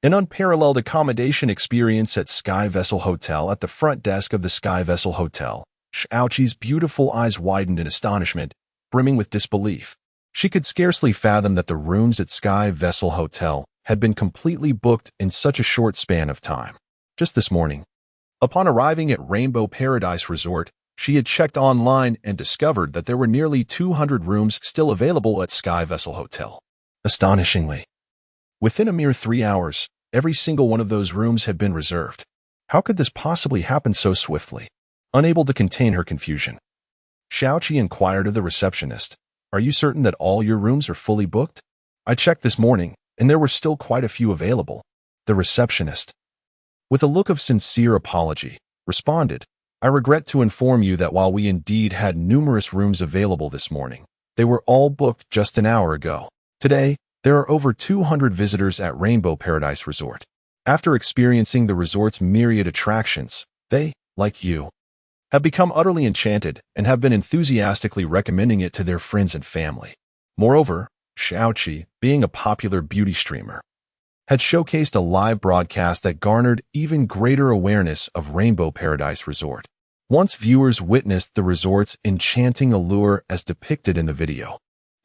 An unparalleled accommodation experience at Sky Vessel Hotel. At the front desk of the Sky Vessel Hotel, Xiaoqi's beautiful eyes widened in astonishment, brimming with disbelief. She could scarcely fathom that the rooms at Sky Vessel Hotel had been completely booked in such a short span of time. Just this morning, upon arriving at Rainbow Paradise Resort, she had checked online and discovered that there were nearly 200 rooms still available at Sky Vessel Hotel. Astonishingly, within a mere 3 hours, every single one of those rooms had been reserved. How could this possibly happen so swiftly? Unable to contain her confusion, Xiaoqi inquired of the receptionist, "Are you certain that all your rooms are fully booked? I checked this morning, and there were still quite a few available." The receptionist, with a look of sincere apology, responded, "I regret to inform you that while we indeed had numerous rooms available this morning, they were all booked just an hour ago. Today, there are over 200 visitors at Rainbow Paradise Resort. After experiencing the resort's myriad attractions, they, like you, have become utterly enchanted and have been enthusiastically recommending it to their friends and family." Moreover, Xiaoqi, being a popular beauty streamer, had showcased a live broadcast that garnered even greater awareness of Rainbow Paradise Resort. Once viewers witnessed the resort's enchanting allure as depicted in the video,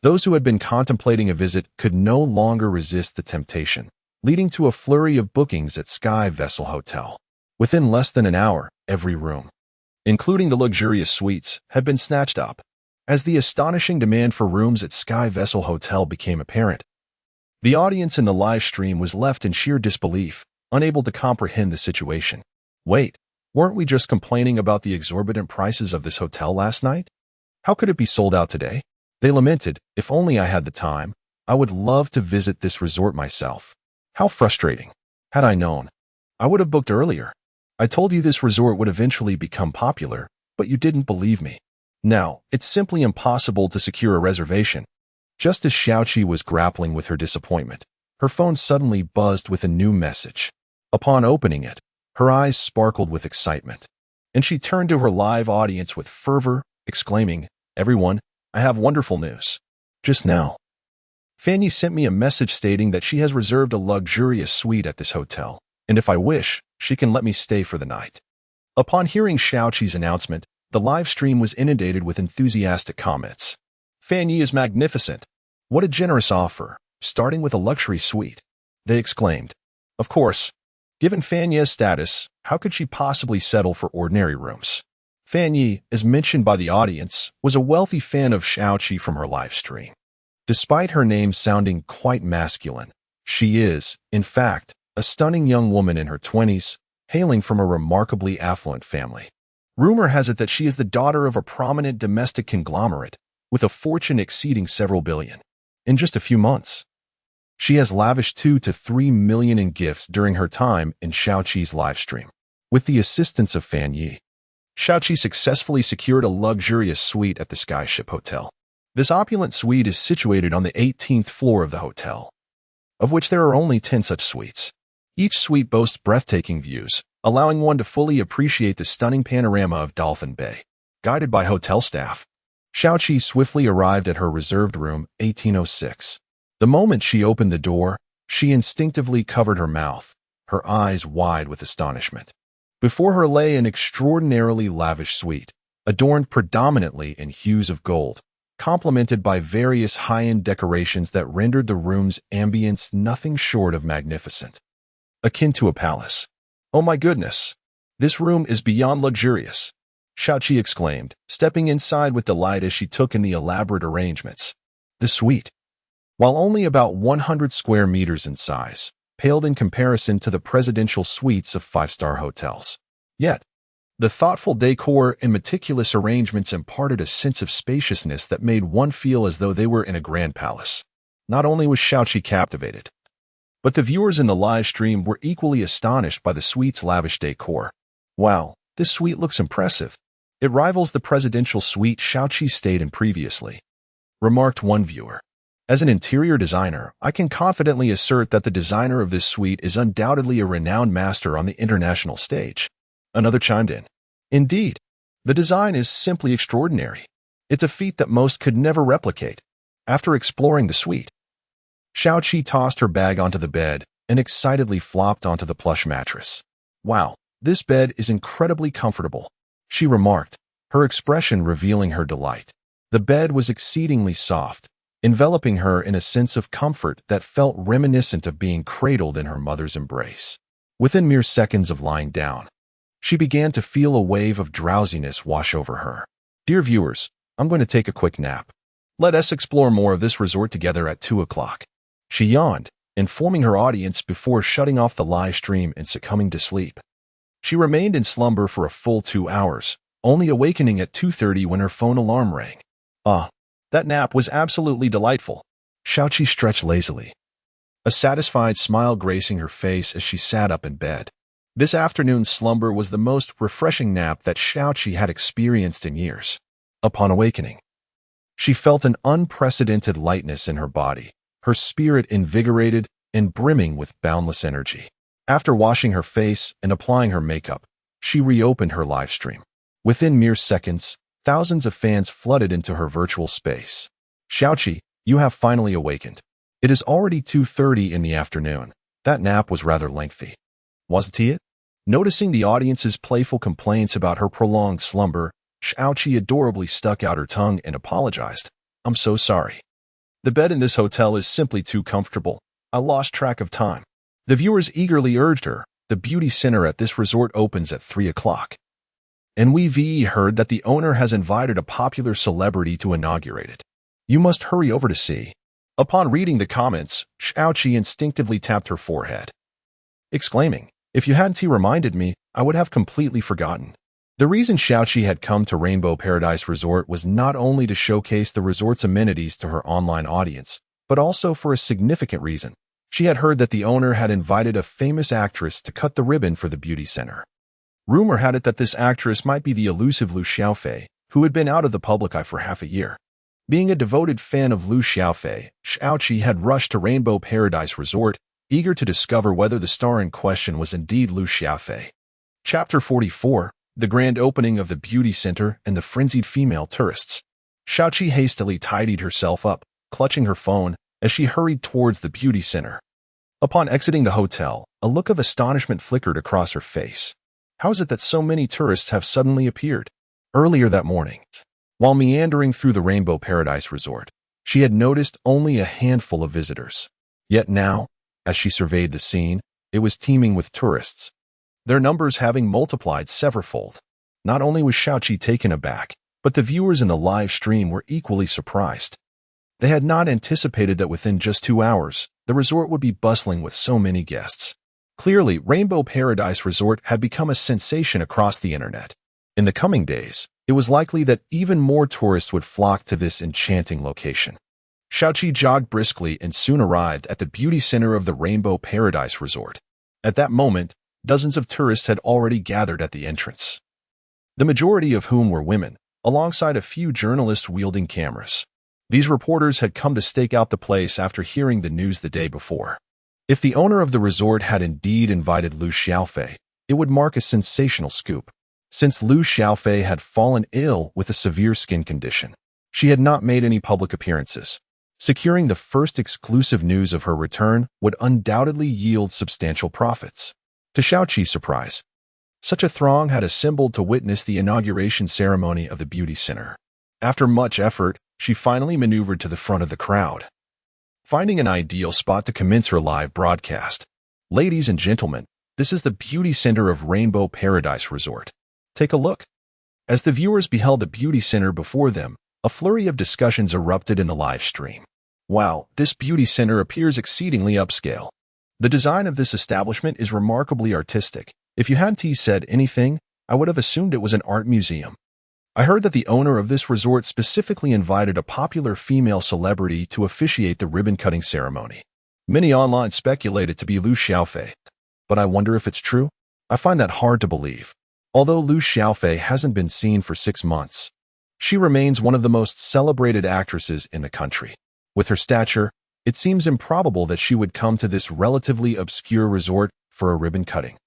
those who had been contemplating a visit could no longer resist the temptation, leading to a flurry of bookings at Sky Vessel Hotel. Within less than an hour, every room, including the luxurious suites, had been snatched up. As the astonishing demand for rooms at Sky Vessel Hotel became apparent, the audience in the live stream was left in sheer disbelief, unable to comprehend the situation. Wait, weren't we just complaining about the exorbitant prices of this hotel last night? How could it be sold out today? They lamented, "If only I had the time, I would love to visit this resort myself. How frustrating. Had I known, I would have booked earlier. I told you this resort would eventually become popular, but you didn't believe me. Now, it's simply impossible to secure a reservation." Just as Xiaoqi was grappling with her disappointment, her phone suddenly buzzed with a new message. Upon opening it, her eyes sparkled with excitement, and she turned to her live audience with fervor, exclaiming, "Everyone, I have wonderful news. Just now, Fanny sent me a message stating that she has reserved a luxurious suite at this hotel, and if I wish, she can let me stay for the night." Upon hearing Xiaoqi's announcement, the live stream was inundated with enthusiastic comments. "Fanny is magnificent. What a generous offer, starting with a luxury suite," they exclaimed. Of course, given Fanny's status, how could she possibly settle for ordinary rooms? Fanny, as mentioned by the audience, was a wealthy fan of Xiaoqi from her live stream. Despite her name sounding quite masculine, she is, in fact, a stunning young woman in her 20s, hailing from a remarkably affluent family. Rumor has it that she is the daughter of a prominent domestic conglomerate, with a fortune exceeding several billion. In just a few months, she has lavished 2 to 3 million in gifts during her time in Xiaoqi's live stream. With the assistance of Fan Yi, Xiaoqi successfully secured a luxurious suite at the Skyship Hotel. This opulent suite is situated on the 18th floor of the hotel, of which there are only 10 such suites. Each suite boasts breathtaking views, allowing one to fully appreciate the stunning panorama of Dolphin Bay. Guided by hotel staff, Xiaoqi swiftly arrived at her reserved room, 1806. The moment she opened the door, she instinctively covered her mouth, her eyes wide with astonishment. Before her lay an extraordinarily lavish suite, adorned predominantly in hues of gold, complemented by various high-end decorations that rendered the room's ambience nothing short of magnificent. Akin to a palace. "Oh my goodness! This room is beyond luxurious," Xiaoqi exclaimed, stepping inside with delight as she took in the elaborate arrangements. The suite, while only about 100 square meters in size, paled in comparison to the presidential suites of five-star hotels. Yet, the thoughtful decor and meticulous arrangements imparted a sense of spaciousness that made one feel as though they were in a grand palace. Not only was Xiaoqi captivated, but the viewers in the live stream were equally astonished by the suite's lavish decor. "Wow, this suite looks impressive. It rivals the presidential suite Xiaoqi stayed in previously," remarked one viewer. "As an interior designer, I can confidently assert that the designer of this suite is undoubtedly a renowned master on the international stage." Another chimed in. "Indeed, the design is simply extraordinary. It's a feat that most could never replicate." After exploring the suite, Xiaoqi tossed her bag onto the bed and excitedly flopped onto the plush mattress. "Wow, this bed is incredibly comfortable," she remarked, her expression revealing her delight. The bed was exceedingly soft, enveloping her in a sense of comfort that felt reminiscent of being cradled in her mother's embrace. Within mere seconds of lying down, she began to feel a wave of drowsiness wash over her. "Dear viewers, I'm going to take a quick nap. Let us explore more of this resort together at 2 o'clock. She yawned, informing her audience before shutting off the live stream and succumbing to sleep. She remained in slumber for a full 2 hours, only awakening at 2:30 when her phone alarm rang. "Ah, that nap was absolutely delightful." Xiaoqi stretched lazily, a satisfied smile gracing her face as she sat up in bed. This afternoon's slumber was the most refreshing nap that Xiaoqi had experienced in years. Upon awakening, she felt an unprecedented lightness in her body, her spirit invigorated and brimming with boundless energy. After washing her face and applying her makeup, she reopened her live stream. Within mere seconds, thousands of fans flooded into her virtual space. "Xiaoqi, you have finally awakened. It is already 2:30 in the afternoon. That nap was rather lengthy. Wasn't it?" Noticing the audience's playful complaints about her prolonged slumber, Xiaoqi adorably stuck out her tongue and apologized. "I'm so sorry. The bed in this hotel is simply too comfortable. I lost track of time." The viewers eagerly urged her. "The beauty center at this resort opens at 3 o'clock. And we've heard that the owner has invited a popular celebrity to inaugurate it. You must hurry over to see." Upon reading the comments, Xiaoqi instinctively tapped her forehead, exclaiming, "If you hadn't reminded me, I would have completely forgotten." The reason Xiaoqi had come to Rainbow Paradise Resort was not only to showcase the resort's amenities to her online audience, but also for a significant reason. She had heard that the owner had invited a famous actress to cut the ribbon for the beauty center. Rumor had it that this actress might be the elusive Lu Xiaofei, who had been out of the public eye for half a year. Being a devoted fan of Lu Xiaofei, Xiaoqi had rushed to Rainbow Paradise Resort, eager to discover whether the star in question was indeed Lu Xiaofei. Chapter 44. The grand opening of the beauty center and the frenzied female tourists. Xiaoqi hastily tidied herself up, clutching her phone, as she hurried towards the beauty center. Upon exiting the hotel, a look of astonishment flickered across her face. How is it that so many tourists have suddenly appeared? Earlier that morning, while meandering through the Rainbow Paradise Resort, she had noticed only a handful of visitors. Yet now, as she surveyed the scene, it was teeming with tourists, their numbers having multiplied severalfold. Not only was Xiaoqi taken aback, but the viewers in the live stream were equally surprised. They had not anticipated that within just 2 hours, the resort would be bustling with so many guests. Clearly, Rainbow Paradise Resort had become a sensation across the internet. In the coming days, it was likely that even more tourists would flock to this enchanting location. Xiaoqi jogged briskly and soon arrived at the beauty center of the Rainbow Paradise Resort. At that moment, dozens of tourists had already gathered at the entrance, the majority of whom were women, alongside a few journalists wielding cameras. These reporters had come to stake out the place after hearing the news the day before. If the owner of the resort had indeed invited Liu Xiaofei, it would mark a sensational scoop. Since Liu Xiaofei had fallen ill with a severe skin condition, she had not made any public appearances. Securing the first exclusive news of her return would undoubtedly yield substantial profits. To Shaoqi's surprise, such a throng had assembled to witness the inauguration ceremony of the beauty center. After much effort, she finally maneuvered to the front of the crowd, finding an ideal spot to commence her live broadcast. Ladies and gentlemen, this is the beauty center of Rainbow Paradise Resort. Take a look. As the viewers beheld the beauty center before them, a flurry of discussions erupted in the live stream. Wow, this beauty center appears exceedingly upscale. The design of this establishment is remarkably artistic. If you hadn't said anything, I would have assumed it was an art museum. I heard that the owner of this resort specifically invited a popular female celebrity to officiate the ribbon-cutting ceremony. Many online speculated to be Liu Xiaofei, but I wonder if it's true. I find that hard to believe. Although Liu Xiaofei hasn't been seen for 6 months, she remains one of the most celebrated actresses in the country. With her stature, it seems improbable that she would come to this relatively obscure resort for a ribbon cutting.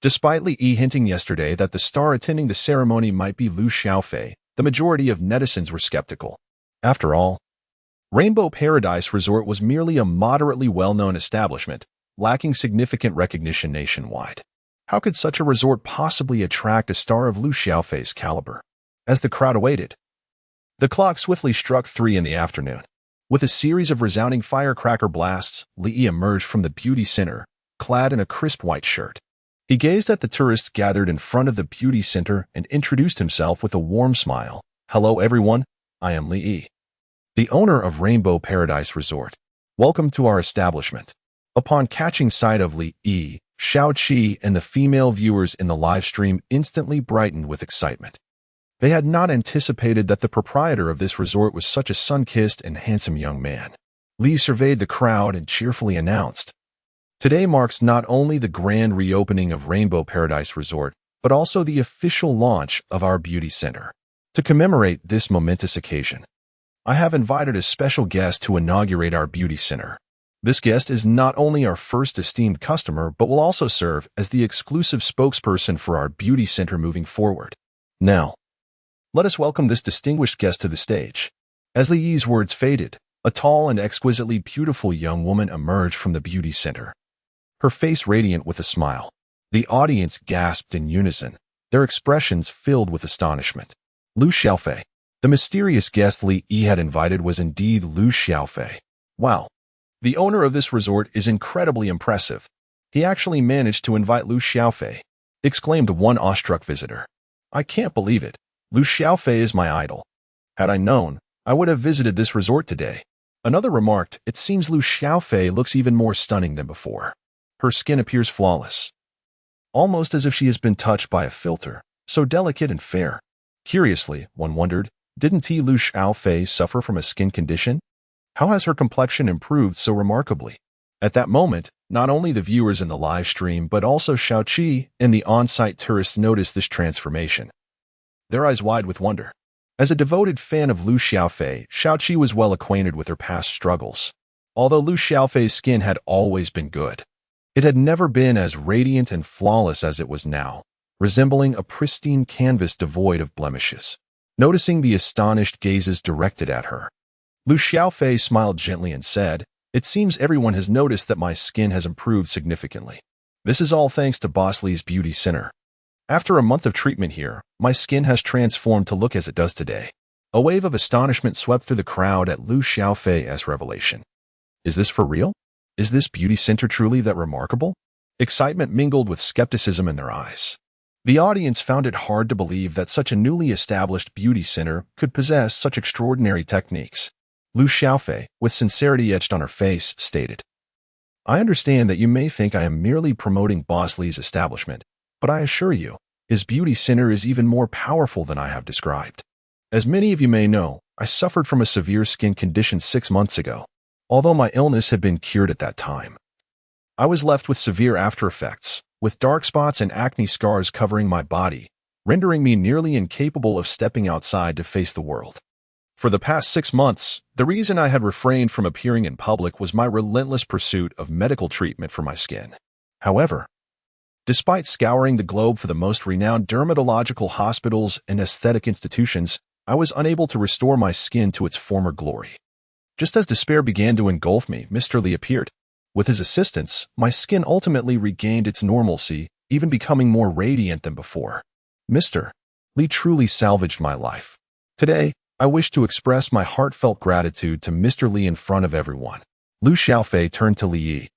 Despite Li hinting yesterday that the star attending the ceremony might be Liu Xiaofei, the majority of netizens were skeptical. After all, Rainbow Paradise Resort was merely a moderately well-known establishment, lacking significant recognition nationwide. How could such a resort possibly attract a star of Liu Xiaofei's caliber? As the crowd awaited, the clock swiftly struck 3 in the afternoon. With a series of resounding firecracker blasts, Li emerged from the beauty center, clad in a crisp white shirt. He gazed at the tourists gathered in front of the beauty center and introduced himself with a warm smile. "Hello everyone, I am Li, the owner of Rainbow Paradise Resort. Welcome to our establishment." Upon catching sight of Li, Shaoqi and the female viewers in the live stream instantly brightened with excitement. They had not anticipated that the proprietor of this resort was such a sun-kissed and handsome young man. Li surveyed the crowd and cheerfully announced, "Today marks not only the grand reopening of Rainbow Paradise Resort, but also the official launch of our beauty center. To commemorate this momentous occasion, I have invited a special guest to inaugurate our beauty center. This guest is not only our first esteemed customer, but will also serve as the exclusive spokesperson for our beauty center moving forward. Now, let us welcome this distinguished guest to the stage." As Li's words faded, a tall and exquisitely beautiful young woman emerged from the beauty center, her face radiant with a smile. The audience gasped in unison, their expressions filled with astonishment. Liu Xiaofei. The mysterious guest Li had invited was indeed Liu Xiaofei. Wow. The owner of this resort is incredibly impressive. He actually managed to invite Liu Xiaofei, exclaimed one awestruck visitor. "I can't believe it. Liu Xiaofei is my idol. Had I known, I would have visited this resort today." Another remarked, "It seems Liu Xiaofei looks even more stunning than before. Her skin appears flawless, almost as if she has been touched by a filter, so delicate and fair." Curiously, one wondered, didn't Liu Xiaofei suffer from a skin condition? How has her complexion improved so remarkably? At that moment, not only the viewers in the live stream but also Shaoqi and the on-site tourists noticed this transformation, their eyes wide with wonder. As a devoted fan of Liu Xiaofei, Shaoqi was well acquainted with her past struggles. Although Liu Xiaofei's skin had always been good, it had never been as radiant and flawless as it was now, resembling a pristine canvas devoid of blemishes. Noticing the astonished gazes directed at her, Liu Xiaofei smiled gently and said, "It seems everyone has noticed that my skin has improved significantly. This is all thanks to Boss Li's beauty center. After a month of treatment here, my skin has transformed to look as it does today." A wave of astonishment swept through the crowd at Liu Xiaofei's revelation. Is this for real? Is this beauty center truly that remarkable? Excitement mingled with skepticism in their eyes. The audience found it hard to believe that such a newly established beauty center could possess such extraordinary techniques. Liu Xiaofei, with sincerity etched on her face, stated, "I understand that you may think I am merely promoting Boss Li's establishment, but I assure you, his beauty center is even more powerful than I have described. As many of you may know, I suffered from a severe skin condition 6 months ago. Although my illness had been cured at that time, I was left with severe after effects, with dark spots and acne scars covering my body, rendering me nearly incapable of stepping outside to face the world. For the past 6 months, the reason I had refrained from appearing in public was my relentless pursuit of medical treatment for my skin. However, despite scouring the globe for the most renowned dermatological hospitals and aesthetic institutions, I was unable to restore my skin to its former glory. Just as despair began to engulf me, Mr. Lee appeared. With his assistance, my skin ultimately regained its normalcy, even becoming more radiant than before. Mr. Lee truly salvaged my life. Today, I wish to express my heartfelt gratitude to Mr. Lee in front of everyone. Lu Xiaofei turned to Li Yi,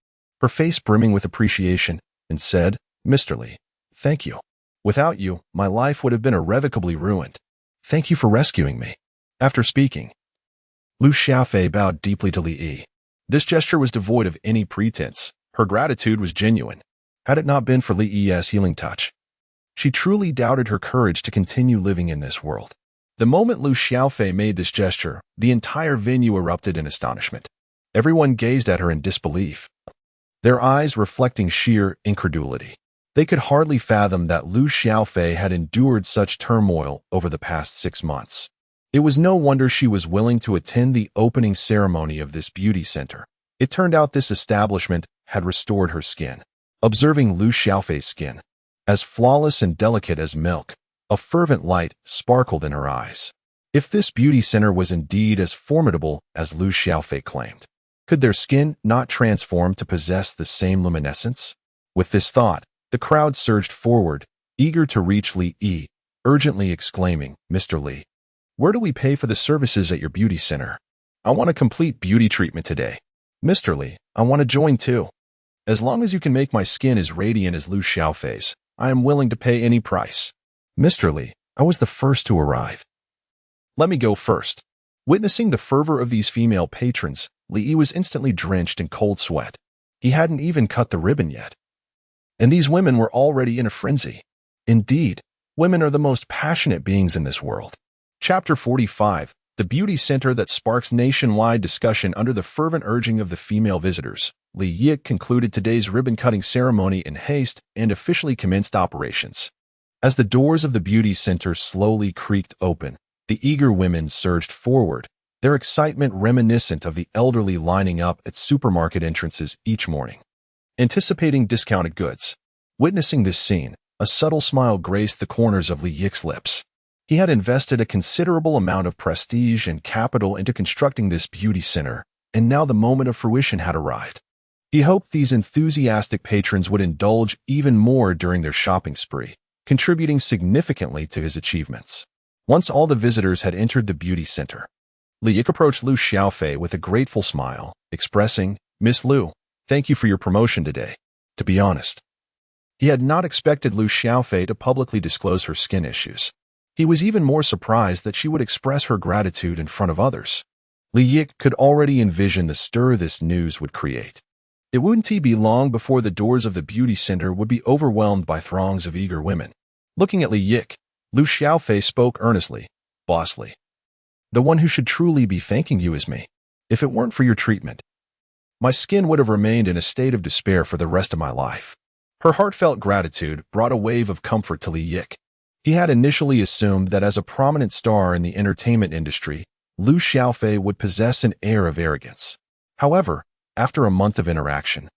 her face brimming with appreciation, and said, Mr. Lee, thank you. Without you, my life would have been irrevocably ruined. Thank you for rescuing me. After speaking, Lu Xiaofei bowed deeply to Li Yi. This gesture was devoid of any pretense. Her gratitude was genuine. Had it not been for Li Yi's healing touch, she truly doubted her courage to continue living in this world. The moment Lu Xiaofei made this gesture, the entire venue erupted in astonishment. Everyone gazed at her in disbelief, their eyes reflecting sheer incredulity. They could hardly fathom that Lu Xiaofei had endured such turmoil over the past 6 months. It was no wonder she was willing to attend the opening ceremony of this beauty center. It turned out this establishment had restored her skin. Observing Lu Xiaofei's skin, as flawless and delicate as milk, a fervent light sparkled in her eyes. If this beauty center was indeed as formidable as Lu Xiaofei claimed, could their skin not transform to possess the same luminescence? With this thought, the crowd surged forward, eager to reach Li Yi, urgently exclaiming, Mr. Lee, where do we pay for the services at your beauty center? I want a complete beauty treatment today. Mr. Lee, I want to join too. As long as you can make my skin as radiant as Lu Xiaofei's, I am willing to pay any price. Mr. Lee, I was the first to arrive. Let me go first. Witnessing the fervor of these female patrons, Li Yi was instantly drenched in cold sweat. He hadn't even cut the ribbon yet. And these women were already in a frenzy. Indeed, women are the most passionate beings in this world. Chapter 45, the beauty center that sparks nationwide discussion under the fervent urging of the female visitors. Li Yi concluded today's ribbon-cutting ceremony in haste and officially commenced operations. As the doors of the beauty center slowly creaked open, the eager women surged forward, their excitement reminiscent of the elderly lining up at supermarket entrances each morning, anticipating discounted goods. Witnessing this scene, a subtle smile graced the corners of Li Yi's lips. He had invested a considerable amount of prestige and capital into constructing this beauty center, and now the moment of fruition had arrived. He hoped these enthusiastic patrons would indulge even more during their shopping spree, contributing significantly to his achievements. Once all the visitors had entered the beauty center, Li Yi approached Lu Xiaofei with a grateful smile, expressing, Miss Lu, thank you for your promotion today. To be honest, he had not expected Lu Xiaofei to publicly disclose her skin issues. He was even more surprised that she would express her gratitude in front of others. Li Yi could already envision the stir this news would create. It wouldn't be long before the doors of the beauty center would be overwhelmed by throngs of eager women. Looking at Li Yi, Lu Xiaofei spoke earnestly, Boss Li, the one who should truly be thanking you is me. If it weren't for your treatment, my skin would have remained in a state of despair for the rest of my life. Her heartfelt gratitude brought a wave of comfort to Li Yi. He had initially assumed that as a prominent star in the entertainment industry, Lu Xiaofei would possess an air of arrogance. However, after a month of interaction,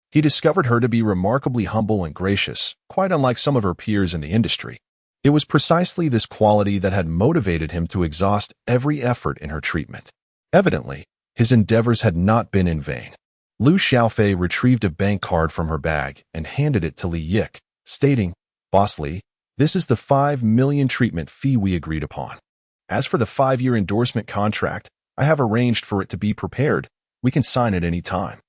he discovered her to be remarkably humble and gracious, quite unlike some of her peers in the industry. It was precisely this quality that had motivated him to exhaust every effort in her treatment. Evidently, his endeavors had not been in vain. Lu Xiaofei retrieved a bank card from her bag and handed it to Li Yi, stating, Boss Li, this is the 5 million treatment fee we agreed upon. As for the 5-year endorsement contract, I have arranged for it to be prepared. We can sign at any time.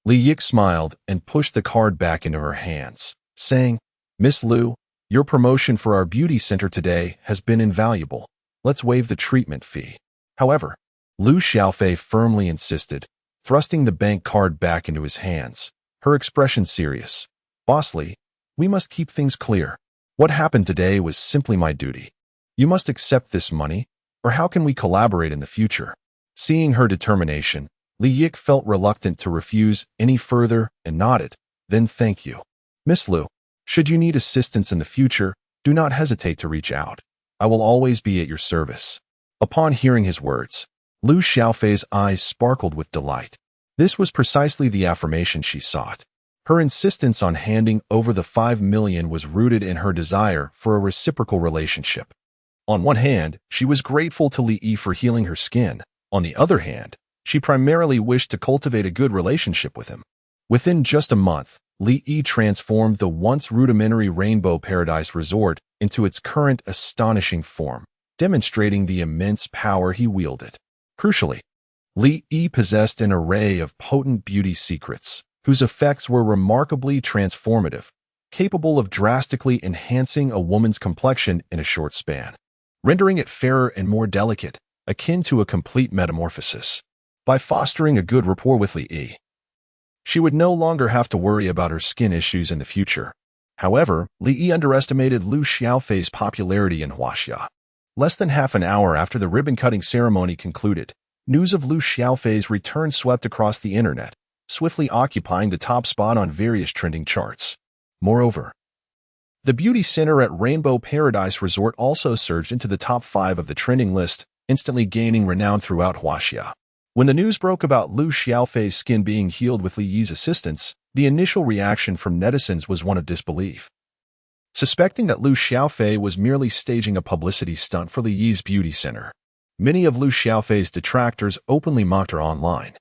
Li Yi smiled and pushed the card back into her hands, saying, Miss Lu, your promotion for our beauty center today has been invaluable. Let's waive the treatment fee. However, Lu Xiaofei firmly insisted, thrusting the bank card back into his hands, her expression serious. Boss Li, we must keep things clear. What happened today was simply my duty. You must accept this money, or how can we collaborate in the future? Seeing her determination, Li Yi felt reluctant to refuse any further and nodded, then thank you. Miss Lu, should you need assistance in the future, do not hesitate to reach out. I will always be at your service. Upon hearing his words, Liu Xiaofei's eyes sparkled with delight. This was precisely the affirmation she sought. Her insistence on handing over the 5 million was rooted in her desire for a reciprocal relationship. On one hand, she was grateful to Li Yi for healing her skin. On the other hand, she primarily wished to cultivate a good relationship with him. Within just a month, Li Yi transformed the once rudimentary Rainbow Paradise Resort into its current astonishing form, demonstrating the immense power he wielded. Crucially, Li Yi possessed an array of potent beauty secrets, whose effects were remarkably transformative, capable of drastically enhancing a woman's complexion in a short span, rendering it fairer and more delicate, akin to a complete metamorphosis. By fostering a good rapport with Li Yi, she would no longer have to worry about her skin issues in the future. However, Li Yi underestimated Liu Xiaofei's popularity in Huaxia. Less than half an hour after the ribbon-cutting ceremony concluded, news of Liu Xiaofei's return swept across the internet, swiftly occupying the top spot on various trending charts. Moreover, the beauty center at Rainbow Paradise Resort also surged into the top 5 of the trending list, instantly gaining renown throughout Huaxia. When the news broke about Liu Xiaofei's skin being healed with Li Yi's assistance, the initial reaction from netizens was one of disbelief. Suspecting that Liu Xiaofei was merely staging a publicity stunt for Li Yi's beauty center, many of Liu Xiaofei's detractors openly mocked her online,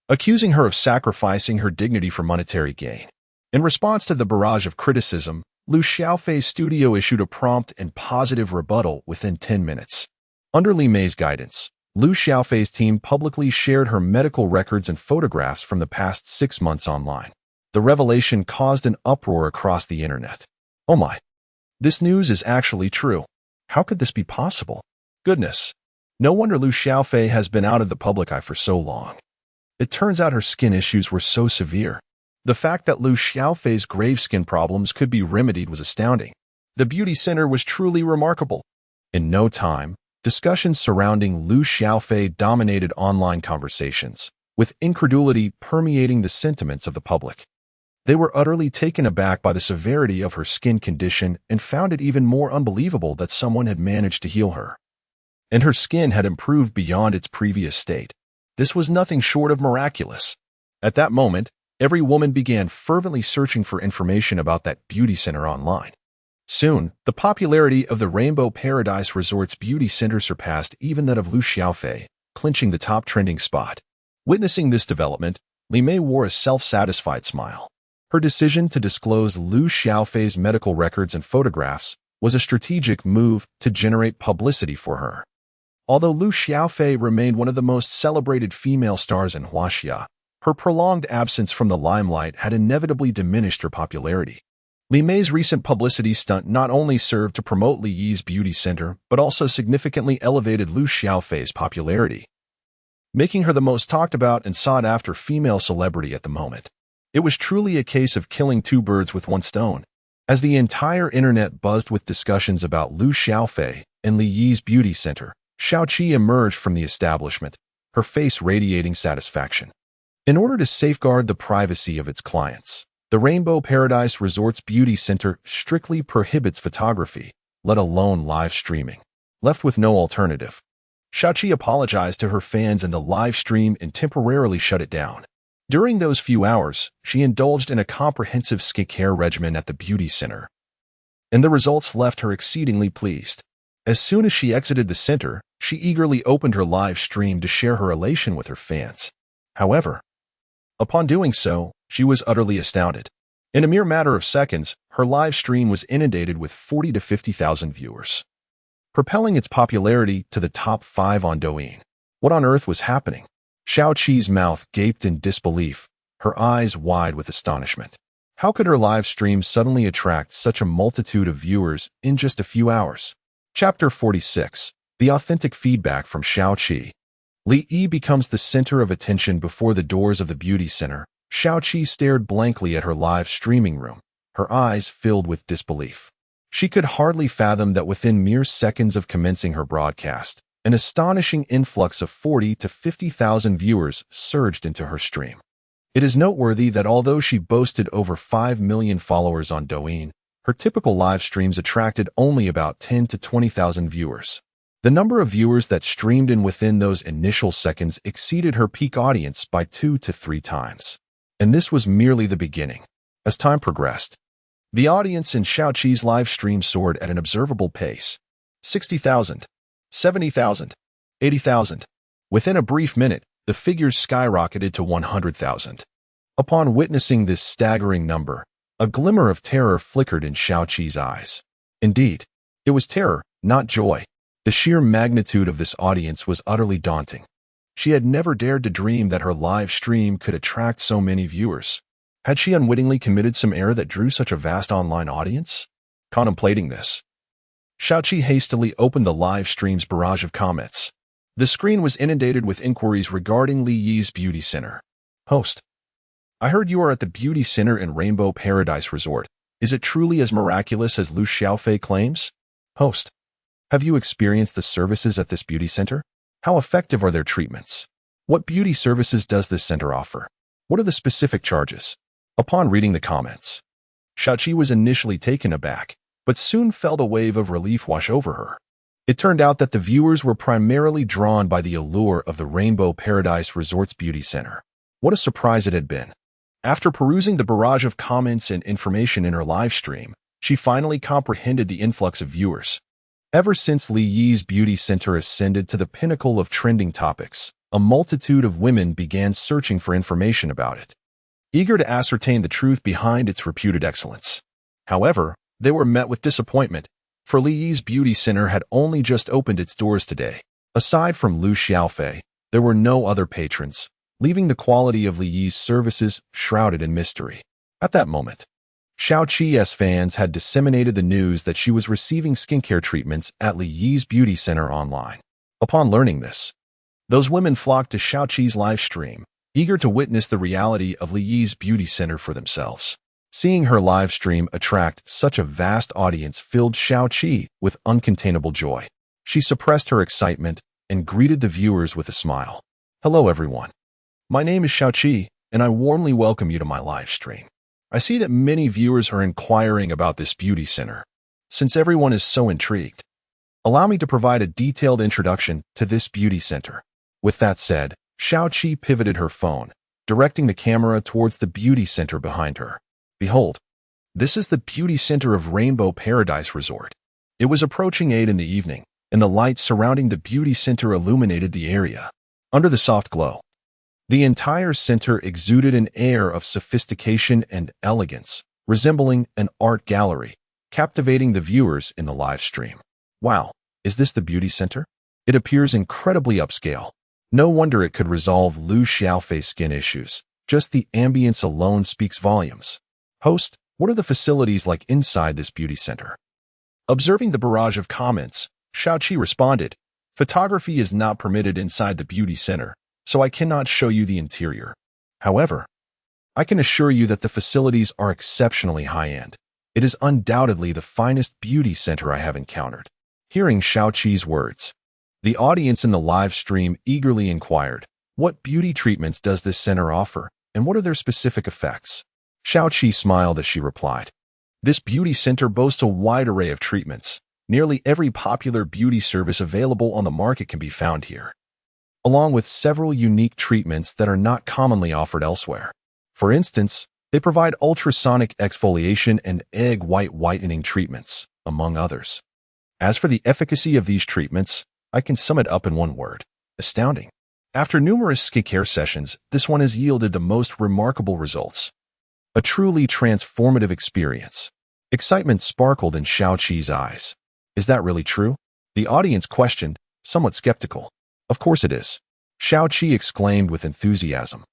accusing her of sacrificing her dignity for monetary gain. In response to the barrage of criticism, Liu Xiaofei's studio issued a prompt and positive rebuttal within 10 minutes. Under Li Mei's guidance, Liu Xiaofei's team publicly shared her medical records and photographs from the past 6 months online. The revelation caused an uproar across the internet. Oh my! This news is actually true. How could this be possible? Goodness! No wonder Liu Xiaofei has been out of the public eye for so long. It turns out her skin issues were so severe. The fact that Liu Xiaofei's grave skin problems could be remedied was astounding. The beauty center was truly remarkable. In no time, discussions surrounding Liu Xiaofei dominated online conversations, with incredulity permeating the sentiments of the public. They were utterly taken aback by the severity of her skin condition and found it even more unbelievable that someone had managed to heal her. And her skin had improved beyond its previous state. This was nothing short of miraculous. At that moment, every woman began fervently searching for information about that beauty center online. Soon, the popularity of the Rainbow Paradise Resort's beauty center surpassed even that of Liu Xiaofei, clinching the top trending spot. Witnessing this development, Li Mei wore a self-satisfied smile. Her decision to disclose Liu Xiaofei's medical records and photographs was a strategic move to generate publicity for her. Although Liu Xiaofei remained one of the most celebrated female stars in Huaxia, her prolonged absence from the limelight had inevitably diminished her popularity. Li Mei's recent publicity stunt not only served to promote Li Yi's beauty center, but also significantly elevated Liu Xiaofei's popularity, making her the most talked about and sought-after female celebrity at the moment. It was truly a case of killing 2 birds with 1 stone. As the entire internet buzzed with discussions about Liu Xiaofei and Li Yi's beauty center, Xiaoqi emerged from the establishment, her face radiating satisfaction. In order to safeguard the privacy of its clients, the Rainbow Paradise Resort's beauty center strictly prohibits photography, let alone live streaming. Left with no alternative, Xiaoqi apologized to her fans in the live stream and temporarily shut it down. During those few hours, she indulged in a comprehensive skincare regimen at the beauty center, and the results left her exceedingly pleased. As soon as she exited the center, she eagerly opened her live stream to share her elation with her fans. However, upon doing so, she was utterly astounded. In a mere matter of seconds, her live stream was inundated with 40 to 50,000 viewers, propelling its popularity to the top 5 on Douyin. What on earth was happening? Xiaoqi's mouth gaped in disbelief, her eyes wide with astonishment. How could her live stream suddenly attract such a multitude of viewers in just a few hours? Chapter 46. The Authentic Feedback from Xiaoqi. Li Yi becomes the center of attention before the doors of the beauty center. Xiaoqi stared blankly at her live streaming room, her eyes filled with disbelief. She could hardly fathom that within mere seconds of commencing her broadcast, an astonishing influx of 40 to 50,000 viewers surged into her stream. It is noteworthy that although she boasted over 5 million followers on Douyin, her typical live streams attracted only about 10 to 20,000 viewers. The number of viewers that streamed in within those initial seconds exceeded her peak audience by 2 to 3 times. And this was merely the beginning. As time progressed, the audience in Xiaoqi's live stream soared at an observable pace. 60,000, 70,000, 80,000. Within a brief minute, the figures skyrocketed to 100,000. Upon witnessing this staggering number, a glimmer of terror flickered in Xiaoqi's eyes. Indeed, it was terror, not joy. The sheer magnitude of this audience was utterly daunting. She had never dared to dream that her live stream could attract so many viewers. Had she unwittingly committed some error that drew such a vast online audience? Contemplating this, Xiaoqi hastily opened the live stream's barrage of comments. The screen was inundated with inquiries regarding Li Yi's beauty center. Host: I heard you are at the beauty center in Rainbow Paradise Resort. Is it truly as miraculous as Lu Xiaofei claims? Host: Have you experienced the services at this beauty center? How effective are their treatments? What beauty services does this center offer? What are the specific charges? Upon reading the comments, Xiaoqi was initially taken aback, but soon felt a wave of relief wash over her. It turned out that the viewers were primarily drawn by the allure of the Rainbow Paradise Resort's beauty center. What a surprise it had been. After perusing the barrage of comments and information in her live stream, she finally comprehended the influx of viewers. Ever since Li Yi's beauty center ascended to the pinnacle of trending topics, a multitude of women began searching for information about it, eager to ascertain the truth behind its reputed excellence. However, they were met with disappointment, for Li Yi's beauty center had only just opened its doors today. Aside from Lu Xiaofei, there were no other patrons, leaving the quality of Li Yi's services shrouded in mystery. At that moment, Xiaoqi's fans had disseminated the news that she was receiving skincare treatments at Li Yi's beauty center online. Upon learning this, those women flocked to Xiaoqi's live stream, eager to witness the reality of Li Yi's beauty center for themselves. Seeing her live stream attract such a vast audience filled Xiaoqi with uncontainable joy. She suppressed her excitement and greeted the viewers with a smile. Hello everyone. My name is Xiaoqi, and I warmly welcome you to my live stream. I see that many viewers are inquiring about this beauty center. Since everyone is so intrigued, allow me to provide a detailed introduction to this beauty center. With that said, Xiaoqi pivoted her phone, directing the camera towards the beauty center behind her. Behold, this is the beauty center of Rainbow Paradise Resort. It was approaching 8 in the evening, and the lights surrounding the beauty center illuminated the area. Under the soft glow, the entire center exuded an air of sophistication and elegance, resembling an art gallery, captivating the viewers in the live stream. Wow, is this the beauty center? It appears incredibly upscale. No wonder it could resolve Lu Xiaofei's skin issues. Just the ambience alone speaks volumes. Host, what are the facilities like inside this beauty center? Observing the barrage of comments, Xiaoqi responded, Photography is not permitted inside the beauty center, so I cannot show you the interior. However, I can assure you that the facilities are exceptionally high-end. It is undoubtedly the finest beauty center I have encountered. Hearing Xiaoqi's words, the audience in the live stream eagerly inquired, what beauty treatments does this center offer, and what are their specific effects? Xiaoqi smiled as she replied, This beauty center boasts a wide array of treatments. Nearly every popular beauty service available on the market can be found here, along with several unique treatments that are not commonly offered elsewhere. For instance, they provide ultrasonic exfoliation and egg white whitening treatments, among others. As for the efficacy of these treatments, I can sum it up in one word: astounding. After numerous skincare sessions, this one has yielded the most remarkable results. A truly transformative experience. Excitement sparkled in Xiaoqi's eyes. Is that really true? The audience questioned, somewhat skeptical. Of course it is, Xiaoqi exclaimed with enthusiasm.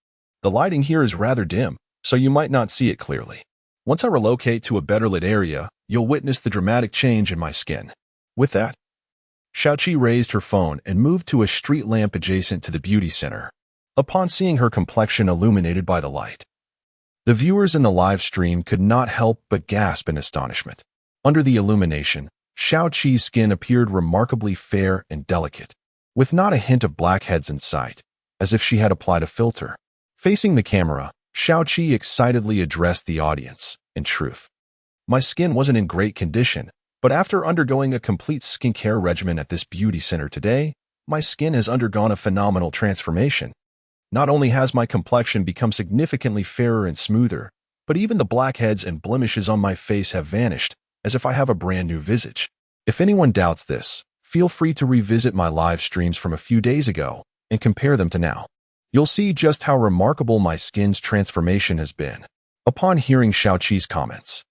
The lighting here is rather dim, so you might not see it clearly. Once I relocate to a better lit area, you'll witness the dramatic change in my skin. With that, Xiaoqi raised her phone and moved to a street lamp adjacent to the beauty center. Upon seeing her complexion illuminated by the light, the viewers in the live stream could not help but gasp in astonishment. Under the illumination, Xiaoqi's skin appeared remarkably fair and delicate, with not a hint of blackheads in sight, as if she had applied a filter. Facing the camera, Xiaoqi excitedly addressed the audience. In truth, my skin wasn't in great condition, But after undergoing a complete skincare regimen at this beauty center today, my skin has undergone a phenomenal transformation. Not only has my complexion become significantly fairer and smoother, but even the blackheads and blemishes on my face have vanished, as if I have a brand new visage. If anyone doubts this, feel free to revisit my live streams from a few days ago and compare them to now. You'll see just how remarkable my skin's transformation has been. Upon hearing Xiaoqi's comments,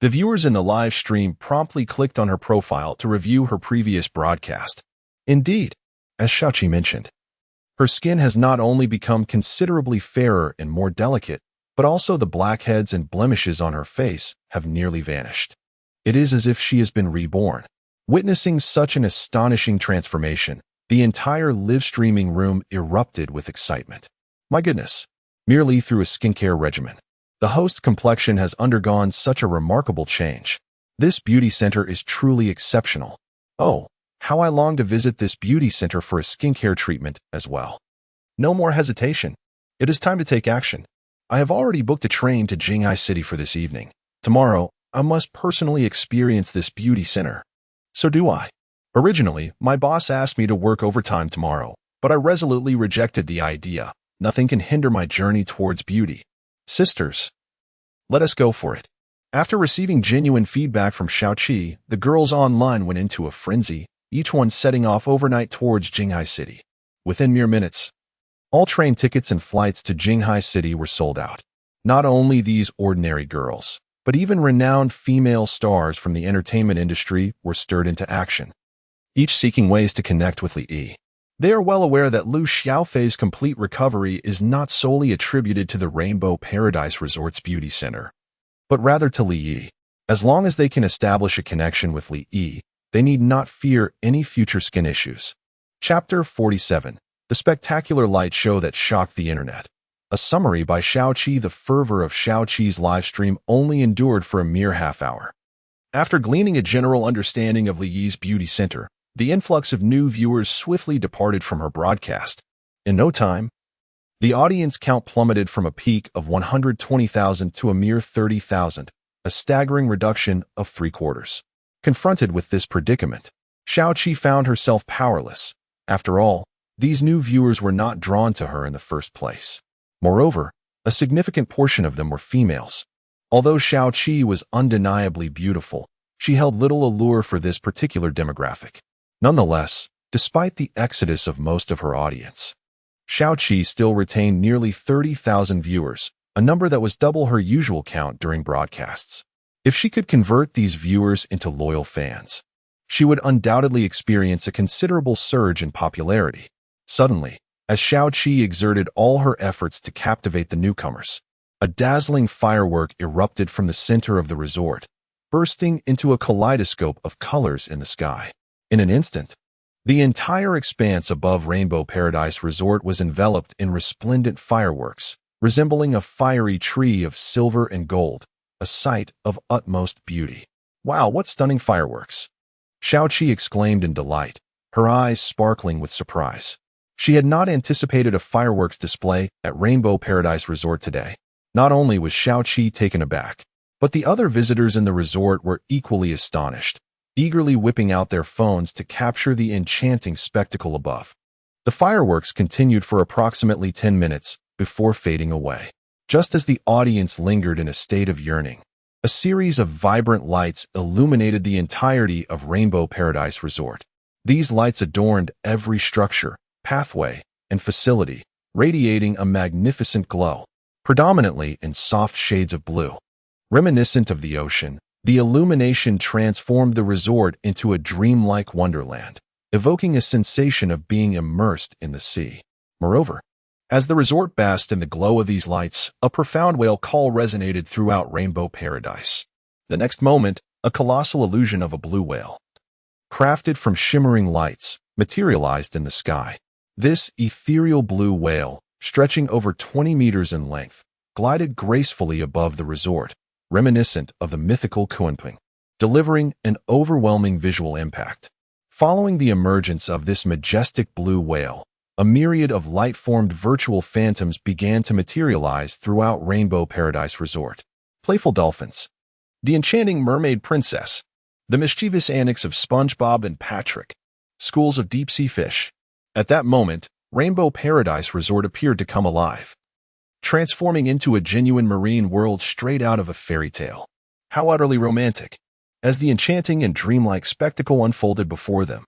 the viewers in the live stream promptly clicked on her profile to review her previous broadcast. Indeed, as Xiaoqi mentioned, her skin has not only become considerably fairer and more delicate, but also the blackheads and blemishes on her face have nearly vanished. It is as if she has been reborn. Witnessing such an astonishing transformation, the entire live streaming room erupted with excitement. My goodness, merely through a skincare regimen, the host's complexion has undergone such a remarkable change. This beauty center is truly exceptional. Oh, how I long to visit this beauty center for a skincare treatment as well. No more hesitation. It is time to take action. I have already booked a train to Jinghai City for this evening. Tomorrow, I must personally experience this beauty center. So do I. Originally, my boss asked me to work overtime tomorrow, but I resolutely rejected the idea. Nothing can hinder my journey towards beauty. Sisters, let us go for it. After receiving genuine feedback from Xiaoqi, the girls online went into a frenzy, each one setting off overnight towards Jinghai City. Within mere minutes, all train tickets and flights to Jinghai City were sold out. Not only these ordinary girls, but even renowned female stars from the entertainment industry were stirred into action, each seeking ways to connect with Li Yi. They are well aware that Lu Xiaofei's complete recovery is not solely attributed to the Rainbow Paradise Resort's beauty center, but rather to Li Yi. As long as they can establish a connection with Li Yi, they need not fear any future skin issues. Chapter 47. The spectacular light show that shocked the internet. A summary by Xiaoqi. The fervor of Xiaoqi's live stream only endured for a mere half hour. After gleaning a general understanding of Li Yi's beauty center, the influx of new viewers swiftly departed from her broadcast. In no time, the audience count plummeted from a peak of 120,000 to a mere 30,000, a staggering reduction of 3/4. Confronted with this predicament, Xiaoqi found herself powerless. After all, these new viewers were not drawn to her in the first place. Moreover, a significant portion of them were females. Although Xiaoqi was undeniably beautiful, she held little allure for this particular demographic. Nonetheless, despite the exodus of most of her audience, Xiaoqi still retained nearly 30,000 viewers, a number that was double her usual count during broadcasts. If she could convert these viewers into loyal fans, she would undoubtedly experience a considerable surge in popularity. Suddenly, as Xiaoqi exerted all her efforts to captivate the newcomers, a dazzling firework erupted from the center of the resort, bursting into a kaleidoscope of colors in the sky. In an instant, the entire expanse above Rainbow Paradise Resort was enveloped in resplendent fireworks, resembling a fiery tree of silver and gold, a sight of utmost beauty. Wow, what stunning fireworks! Xiaoqi exclaimed in delight, her eyes sparkling with surprise. She had not anticipated a fireworks display at Rainbow Paradise Resort today. Not only was Xiaoqi taken aback, but the other visitors in the resort were equally astonished, eagerly whipping out their phones to capture the enchanting spectacle above. The fireworks continued for approximately 10 minutes before fading away. Just as the audience lingered in a state of yearning, a series of vibrant lights illuminated the entirety of Rainbow Paradise Resort. These lights adorned every structure, pathway, and facility, radiating a magnificent glow, predominantly in soft shades of blue. Reminiscent of the ocean, the illumination transformed the resort into a dreamlike wonderland, evoking a sensation of being immersed in the sea. Moreover, as the resort basked in the glow of these lights, a profound whale call resonated throughout Rainbow Paradise. The next moment, a colossal illusion of a blue whale, crafted from shimmering lights, materialized in the sky. This ethereal blue whale, stretching over 20 meters in length, glided gracefully above the resort, reminiscent of the mythical Cuinping, delivering an overwhelming visual impact. Following the emergence of this majestic blue whale, a myriad of light-formed virtual phantoms began to materialize throughout Rainbow Paradise Resort. Playful dolphins, the enchanting mermaid princess, The mischievous antics of SpongeBob and Patrick, schools of deep-sea fish. At that moment, Rainbow Paradise Resort appeared to come alive, transforming into a genuine marine world straight out of a fairy tale. How utterly romantic! As the enchanting and dreamlike spectacle unfolded before them,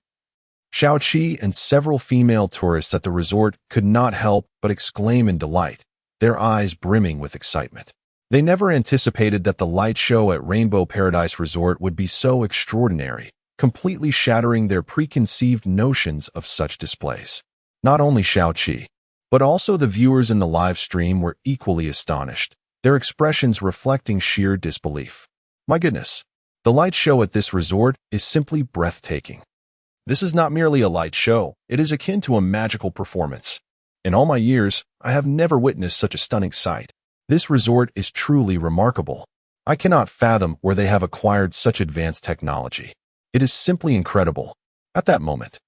Xiaoqi and several female tourists at the resort could not help but exclaim in delight, their eyes brimming with excitement. They never anticipated that the light show at Rainbow Paradise Resort would be so extraordinary, completely shattering their preconceived notions of such displays. Not only Xiaoqi, but also the viewers in the live stream were equally astonished, their expressions reflecting sheer disbelief. My goodness, the light show at this resort is simply breathtaking. This is not merely a light show, it is akin to a magical performance. In all my years, I have never witnessed such a stunning sight. This resort is truly remarkable. I cannot fathom where they have acquired such advanced technology. It is simply incredible. At that moment,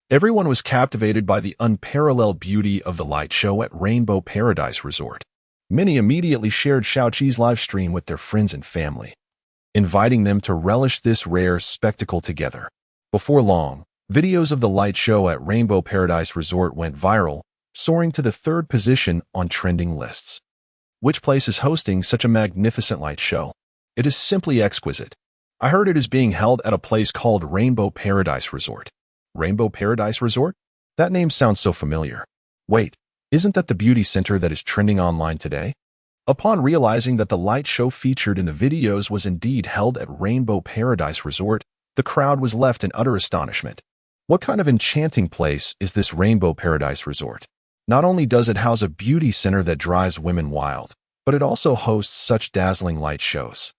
everyone was captivated by the unparalleled beauty of the light show at Rainbow Paradise Resort. Many immediately shared Xiaoqi's live stream with their friends and family, inviting them to relish this rare spectacle together. Before long, videos of the light show at Rainbow Paradise Resort went viral, soaring to the 3rd position on trending lists. Which place is hosting such a magnificent light show? It is simply exquisite. I heard it is being held at a place called Rainbow Paradise Resort. Rainbow Paradise Resort? That name sounds so familiar. Wait, isn't that the beauty center that is trending online today? Upon realizing that the light show featured in the videos was indeed held at Rainbow Paradise Resort, the crowd was left in utter astonishment. What kind of enchanting place is this Rainbow Paradise Resort? Not only does it house a beauty center that drives women wild, but it also hosts such dazzling light shows.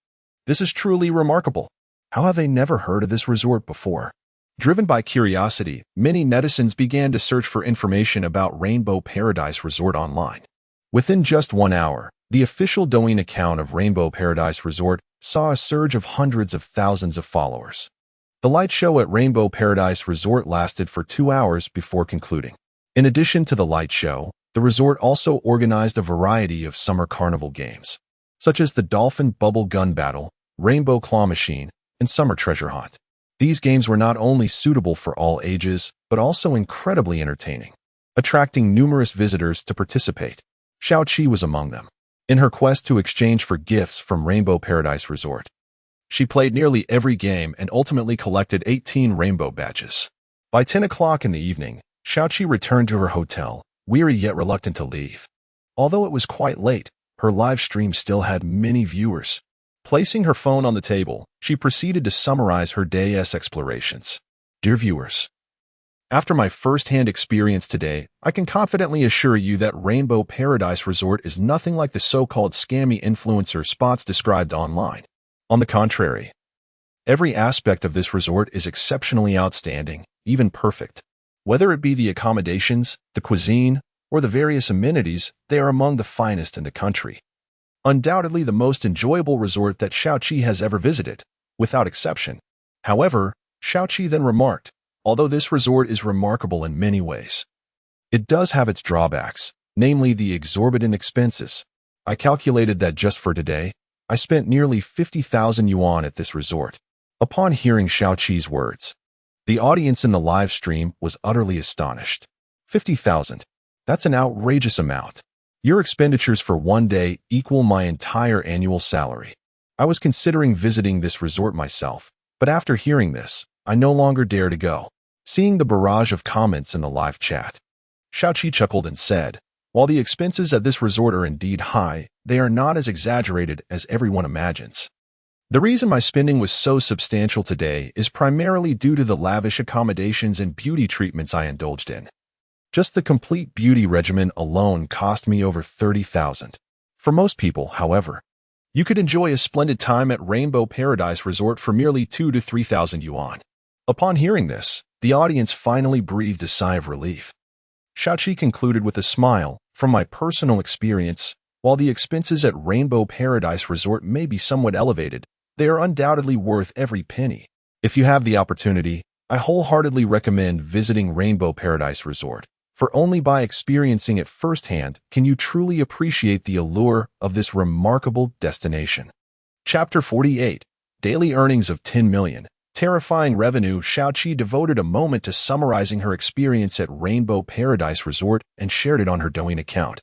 This is truly remarkable. How have they never heard of this resort before? Driven by curiosity, many netizens began to search for information about Rainbow Paradise Resort online. Within just 1 hour, the official Douyin account of Rainbow Paradise Resort saw a surge of hundreds of thousands of followers. The light show at Rainbow Paradise Resort lasted for 2 hours before concluding. In addition to the light show, the resort also organized a variety of summer carnival games, such as the Dolphin Bubble Gun Battle, Rainbow Claw Machine, and Summer Treasure Hunt. These games were not only suitable for all ages, but also incredibly entertaining, attracting numerous visitors to participate. Xiaoqi was among them. In her quest to exchange for gifts from Rainbow Paradise Resort, she played nearly every game and ultimately collected 18 rainbow badges. By 10 o'clock in the evening, Xiaoqi returned to her hotel, weary yet reluctant to leave. Although it was quite late, her live stream still had many viewers. Placing her phone on the table, she proceeded to summarize her day's explorations. Dear viewers, after my first-hand experience today, I can confidently assure you that Rainbow Paradise Resort is nothing like the so-called scammy influencer spots described online. On the contrary, every aspect of this resort is exceptionally outstanding, even perfect. Whether it be the accommodations, the cuisine, or the various amenities, they are among the finest in the country. Undoubtedly the most enjoyable resort that Xiaoqi has ever visited, without exception. However, Xiaoqi then remarked, although this resort is remarkable in many ways, it does have its drawbacks, namely the exorbitant expenses. I calculated that just for today, I spent nearly 50,000 yuan at this resort. Upon hearing Xiaoqi's words, the audience in the live stream was utterly astonished. 50,000. That's an outrageous amount. Your expenditures for 1 day equal my entire annual salary. I was considering visiting this resort myself, but after hearing this, I no longer dare to go. Seeing the barrage of comments in the live chat, Xiaoqi chuckled and said, while the expenses at this resort are indeed high, they are not as exaggerated as everyone imagines. The reason my spending was so substantial today is primarily due to the lavish accommodations and beauty treatments I indulged in. Just the complete beauty regimen alone cost me over 30,000. For most people, however, you could enjoy a splendid time at Rainbow Paradise Resort for merely 2,000 to 3,000 yuan. Upon hearing this, the audience finally breathed a sigh of relief. Xiaoqi concluded with a smile, from my personal experience, while the expenses at Rainbow Paradise Resort may be somewhat elevated, they are undoubtedly worth every penny. If you have the opportunity, I wholeheartedly recommend visiting Rainbow Paradise Resort, for only by experiencing it firsthand can you truly appreciate the allure of this remarkable destination. Chapter 48. Daily Earnings of 10 Million. Terrifying revenue, Xiaoqi devoted a moment to summarizing her experience at Rainbow Paradise Resort and shared it on her Douyin account,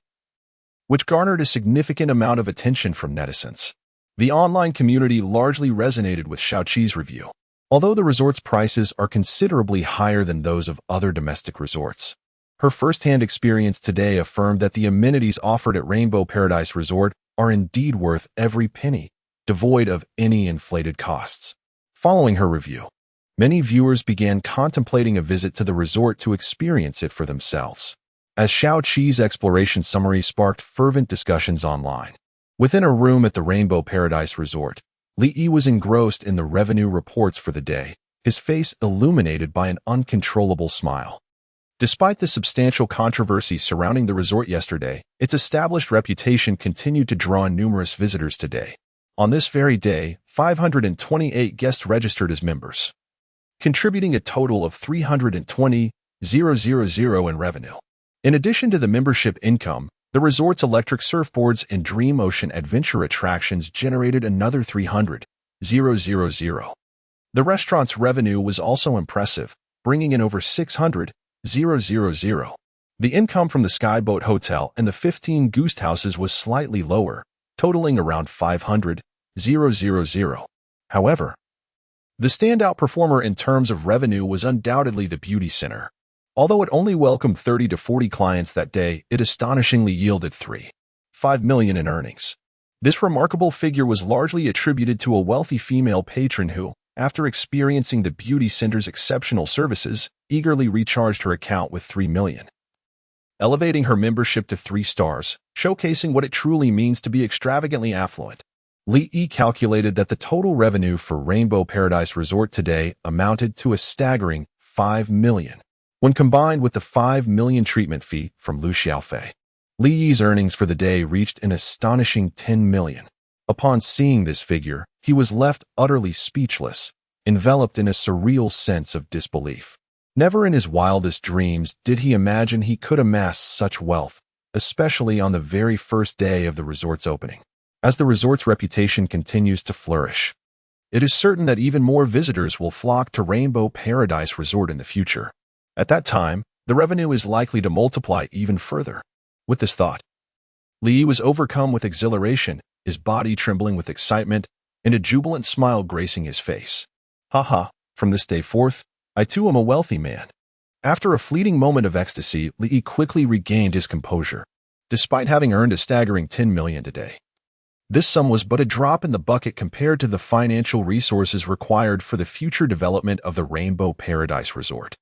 which garnered a significant amount of attention from netizens. The online community largely resonated with Xiaoqi's review. Although the resort's prices are considerably higher than those of other domestic resorts, her first-hand experience today affirmed that the amenities offered at Rainbow Paradise Resort are indeed worth every penny, devoid of any inflated costs. Following her review, many viewers began contemplating a visit to the resort to experience it for themselves, as Xiaoqi's exploration summary sparked fervent discussions online. Within a room at the Rainbow Paradise Resort, Li Yi was engrossed in the revenue reports for the day, his face illuminated by an uncontrollable smile. Despite the substantial controversy surrounding the resort yesterday, its established reputation continued to draw in numerous visitors today. On this very day, 528 guests registered as members, contributing a total of 320,000 in revenue. In addition to the membership income, the resort's electric surfboards and Dream Ocean adventure attractions generated another 300,000. The restaurant's revenue was also impressive, bringing in over 600,000. The income from the Skyboat Hotel and the 15 Goose Houses was slightly lower, totaling around 500,000. However, the standout performer in terms of revenue was undoubtedly the beauty center. Although it only welcomed 30 to 40 clients that day, it astonishingly yielded 3.5 million in earnings. This remarkable figure was largely attributed to a wealthy female patron who, after experiencing the beauty center's exceptional services, eagerly recharged her account with 3 million, elevating her membership to 3 stars, showcasing what it truly means to be extravagantly affluent. Li Yi calculated that the total revenue for Rainbow Paradise Resort today amounted to a staggering 5 million. When combined with the 5 million treatment fee from Lu Xiaofei, Li Yi's earnings for the day reached an astonishing 10 million. Upon seeing this figure, he was left utterly speechless, enveloped in a surreal sense of disbelief. Never in his wildest dreams did he imagine he could amass such wealth, especially on the very first day of the resort's opening. As the resort's reputation continues to flourish, it is certain that even more visitors will flock to Rainbow Paradise Resort in the future. At that time, the revenue is likely to multiply even further. With this thought, Li Yi was overcome with exhilaration, his body trembling with excitement, and a jubilant smile gracing his face. Haha, from this day forth, I too am a wealthy man. After a fleeting moment of ecstasy, Li Yi quickly regained his composure. Despite having earned a staggering 10 million today, this sum was but a drop in the bucket compared to the financial resources required for the future development of the Rainbow Paradise Resort.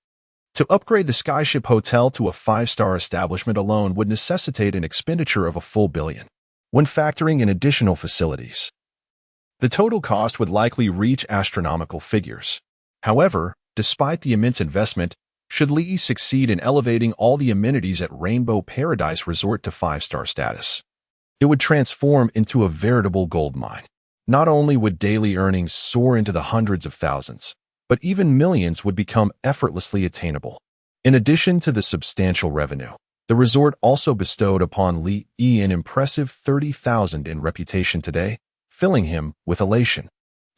To upgrade the Skyship Hotel to a 5-star establishment alone would necessitate an expenditure of a full billion. When factoring in additional facilities, the total cost would likely reach astronomical figures. However, despite the immense investment, should Li Yi succeed in elevating all the amenities at Rainbow Paradise Resort to 5-star status, it would transform into a veritable goldmine. Not only would daily earnings soar into the hundreds of thousands, but even millions would become effortlessly attainable. In addition to the substantial revenue, the resort also bestowed upon Li Yi an impressive 30,000 in reputation today, filling him with elation.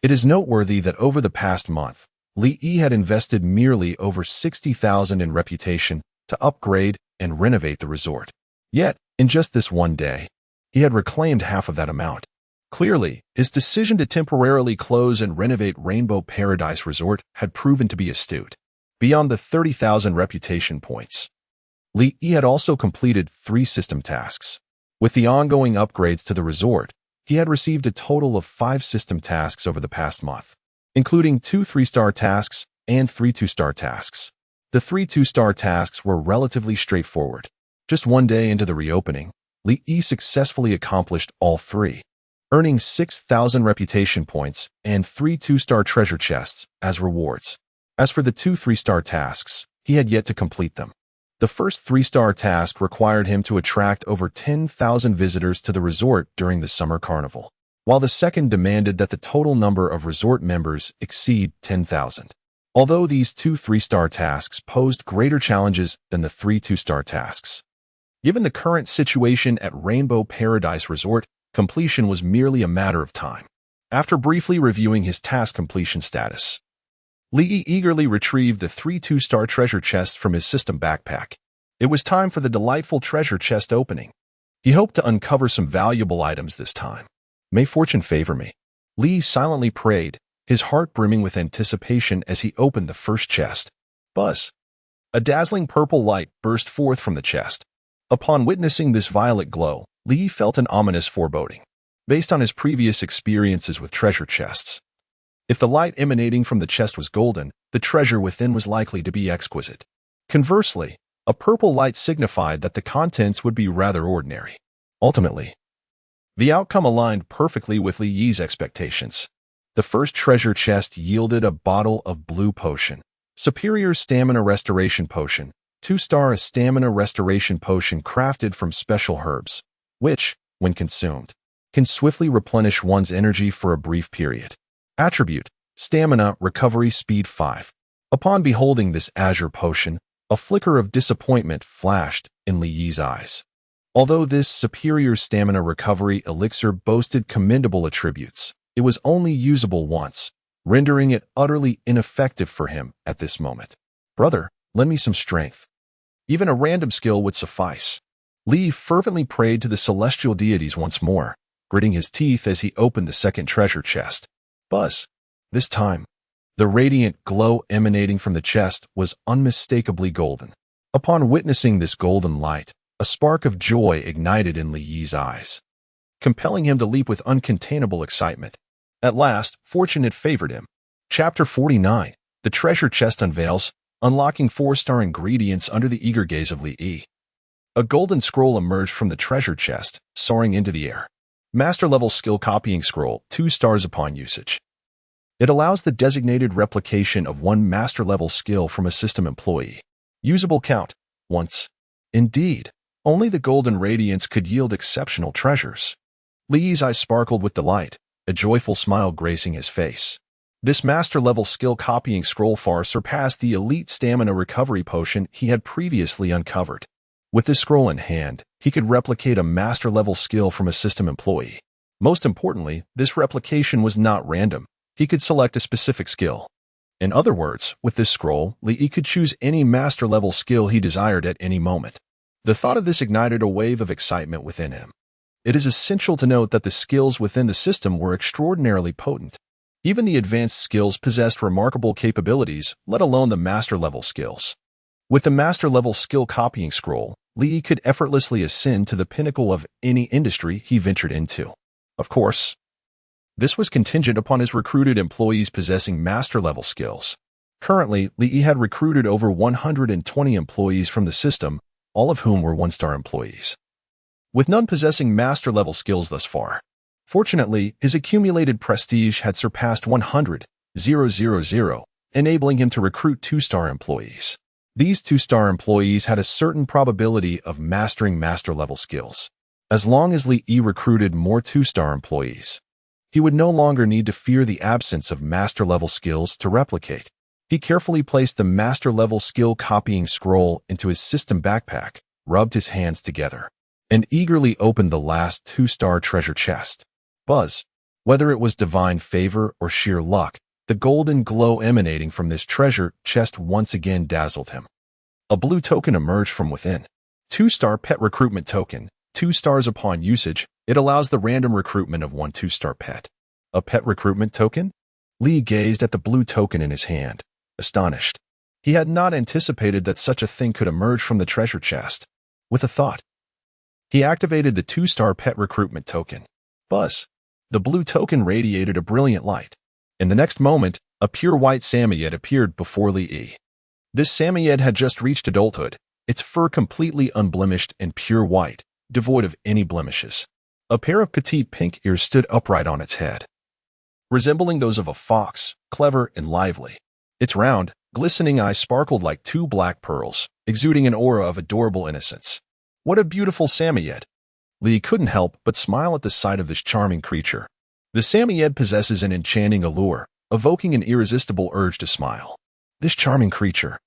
It is noteworthy that over the past month, Li Yi had invested merely over 60,000 in reputation to upgrade and renovate the resort. Yet, in just this one day, he had reclaimed half of that amount. Clearly, his decision to temporarily close and renovate Rainbow Paradise Resort had proven to be astute. Beyond the 30,000 reputation points, Li Yi had also completed 3 system tasks. With the ongoing upgrades to the resort, he had received a total of 5 system tasks over the past month, including 2 3-star tasks and 3 2-star tasks. The 3 2-star tasks were relatively straightforward. Just one day into the reopening, Li Yi successfully accomplished all 3, earning 6,000 reputation points and 3 2-star treasure chests as rewards. As for the 2 3-star tasks, he had yet to complete them. The first 3-star task required him to attract over 10,000 visitors to the resort during the summer carnival, while the second demanded that the total number of resort members exceed 10,000. Although these 2 3-star tasks posed greater challenges than the 3 2-star tasks, given the current situation at Rainbow Paradise Resort, completion was merely a matter of time. After briefly reviewing his task completion status, Li eagerly retrieved the three two-star treasure chests from his system backpack. It was time for the delightful treasure chest opening. He hoped to uncover some valuable items this time. May fortune favor me. Li silently prayed, his heart brimming with anticipation as he opened the first chest. Buzz! A dazzling purple light burst forth from the chest. Upon witnessing this violet glow, Li felt an ominous foreboding. Based on his previous experiences with treasure chests, if the light emanating from the chest was golden, the treasure within was likely to be exquisite. Conversely, a purple light signified that the contents would be rather ordinary. Ultimately, the outcome aligned perfectly with Li Yi's expectations. The first treasure chest yielded a bottle of blue potion, superior stamina restoration potion, 2-star stamina restoration potion crafted from special herbs, which, when consumed, can swiftly replenish one's energy for a brief period. Attribute: Stamina Recovery Speed 5. Upon beholding this azure potion, a flicker of disappointment flashed in Li Yi's eyes. Although this superior stamina recovery elixir boasted commendable attributes, it was only usable once, rendering it utterly ineffective for him at this moment. Brother, lend me some strength. Even a random skill would suffice. Li fervently prayed to the celestial deities once more, gritting his teeth as he opened the second treasure chest. Buzz! This time, the radiant glow emanating from the chest was unmistakably golden. Upon witnessing this golden light, a spark of joy ignited in Li Yi's eyes, compelling him to leap with uncontainable excitement. At last, fortune had favored him. Chapter 49. The treasure chest unveils, unlocking 4-star ingredients under the eager gaze of Li Yi. A golden scroll emerged from the treasure chest, soaring into the air. Master-level skill copying scroll, 2 stars upon usage. It allows the designated replication of one master-level skill from a system employee. Usable count: once. Indeed, only the golden radiance could yield exceptional treasures. Li Yi's eyes sparkled with delight, a joyful smile gracing his face. This master-level skill copying scroll far surpassed the elite stamina recovery potion he had previously uncovered. With this scroll in hand, he could replicate a master-level skill from a system employee. Most importantly, this replication was not random. He could select a specific skill. In other words, with this scroll, Li Yi could choose any master-level skill he desired at any moment. The thought of this ignited a wave of excitement within him. It is essential to note that the skills within the system were extraordinarily potent. Even the advanced skills possessed remarkable capabilities, let alone the master-level skills. With the master-level skill copying scroll, Li Yi could effortlessly ascend to the pinnacle of any industry he ventured into. Of course, this was contingent upon his recruited employees possessing master-level skills. Currently, Li Yi had recruited over 120 employees from the system, all of whom were 1-star employees, with none possessing master-level skills thus far. Fortunately, his accumulated prestige had surpassed 100,000, enabling him to recruit 2-star employees. These 2-star employees had a certain probability of mastering master-level skills. As long as Li Yi recruited more 2-star employees, he would no longer need to fear the absence of master-level skills to replicate. He carefully placed the master-level skill copying scroll into his system backpack, rubbed his hands together, and eagerly opened the last 2-star treasure chest. Buzz! Whether it was divine favor or sheer luck, the golden glow emanating from this treasure chest once again dazzled him. A blue token emerged from within. 2-star pet recruitment token, 2 stars upon usage. It allows the random recruitment of one 2-star pet. A pet recruitment token? Li gazed at the blue token in his hand, astonished. He had not anticipated that such a thing could emerge from the treasure chest. With a thought, he activated the 2-star pet recruitment token. Buzz! The blue token radiated a brilliant light. In the next moment, a pure white Samoyed appeared before Li Yi. This Samoyed had just reached adulthood, its fur completely unblemished and pure white, devoid of any blemishes. A pair of petite pink ears stood upright on its head, resembling those of a fox, clever and lively. Its round, glistening eyes sparkled like 2 black pearls, exuding an aura of adorable innocence. What a beautiful Samoyed! Li couldn't help but smile at the sight of this charming creature. The Samoyed possesses an enchanting allure, evoking an irresistible urge to smile. This charming creature,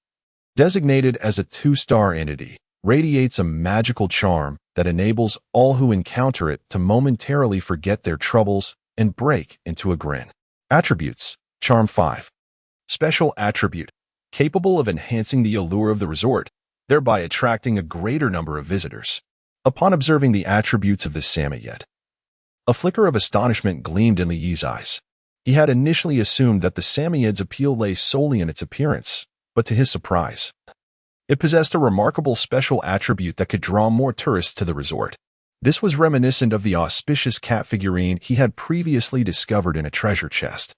designated as a 2-star entity, radiates a magical charm that enables all who encounter it to momentarily forget their troubles and break into a grin. Attributes: Charm 5. Special attribute, capable of enhancing the allure of the resort, thereby attracting a greater number of visitors. Upon observing the attributes of this Samyed, a flicker of astonishment gleamed in Li's eyes. He had initially assumed that the Samyed's appeal lay solely in its appearance, but to his surprise, it possessed a remarkable special attribute that could draw more tourists to the resort. This was reminiscent of the auspicious cat figurine he had previously discovered in a treasure chest.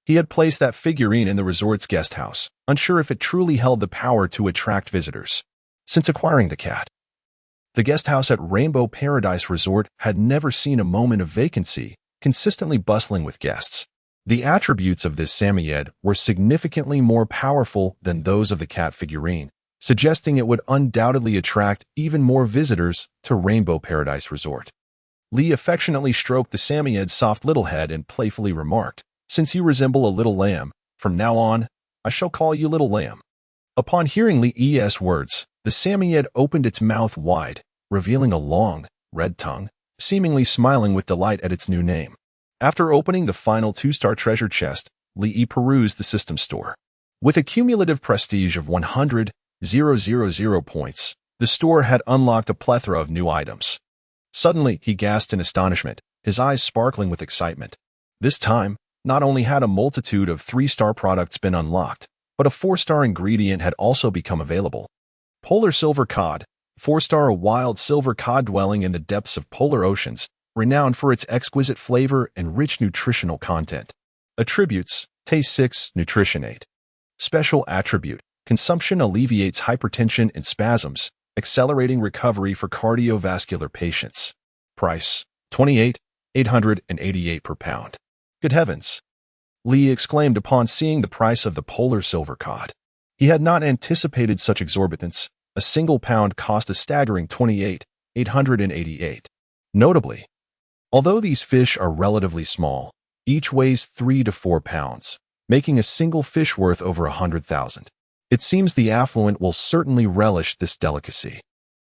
He had placed that figurine in the resort's guest house, unsure if it truly held the power to attract visitors. Since acquiring the cat, the guest house at Rainbow Paradise Resort had never seen a moment of vacancy, consistently bustling with guests. The attributes of this Samyed were significantly more powerful than those of the cat figurine, suggesting it would undoubtedly attract even more visitors to Rainbow Paradise Resort. Li affectionately stroked the Samyed's soft little head and playfully remarked, "Since you resemble a little lamb, from now on, I shall call you Little Lamb." Upon hearing Li's words, the Samyed opened its mouth wide, revealing a long, red tongue, seemingly smiling with delight at its new name. After opening the final 2-star treasure chest, Li perused the system store. With a cumulative prestige of 100,000 points, the store had unlocked a plethora of new items. Suddenly, he gasped in astonishment, his eyes sparkling with excitement. This time, not only had a multitude of 3-star products been unlocked, but a 4-star ingredient had also become available. Polar silver cod, 4-star, a wild silver cod dwelling in the depths of polar oceans, renowned for its exquisite flavor and rich nutritional content. Attributes: Taste 6, Nutrition 8. Special attribute: Consumption alleviates hypertension and spasms, accelerating recovery for cardiovascular patients. Price: 28,888 per pound. Good heavens! Li exclaimed upon seeing the price of the polar silver cod. He had not anticipated such exorbitance. A single pound cost a staggering 28,888. Notably, although these fish are relatively small, each weighs 3 to 4 pounds, making a single fish worth over 100,000. It seems the affluent will certainly relish this delicacy.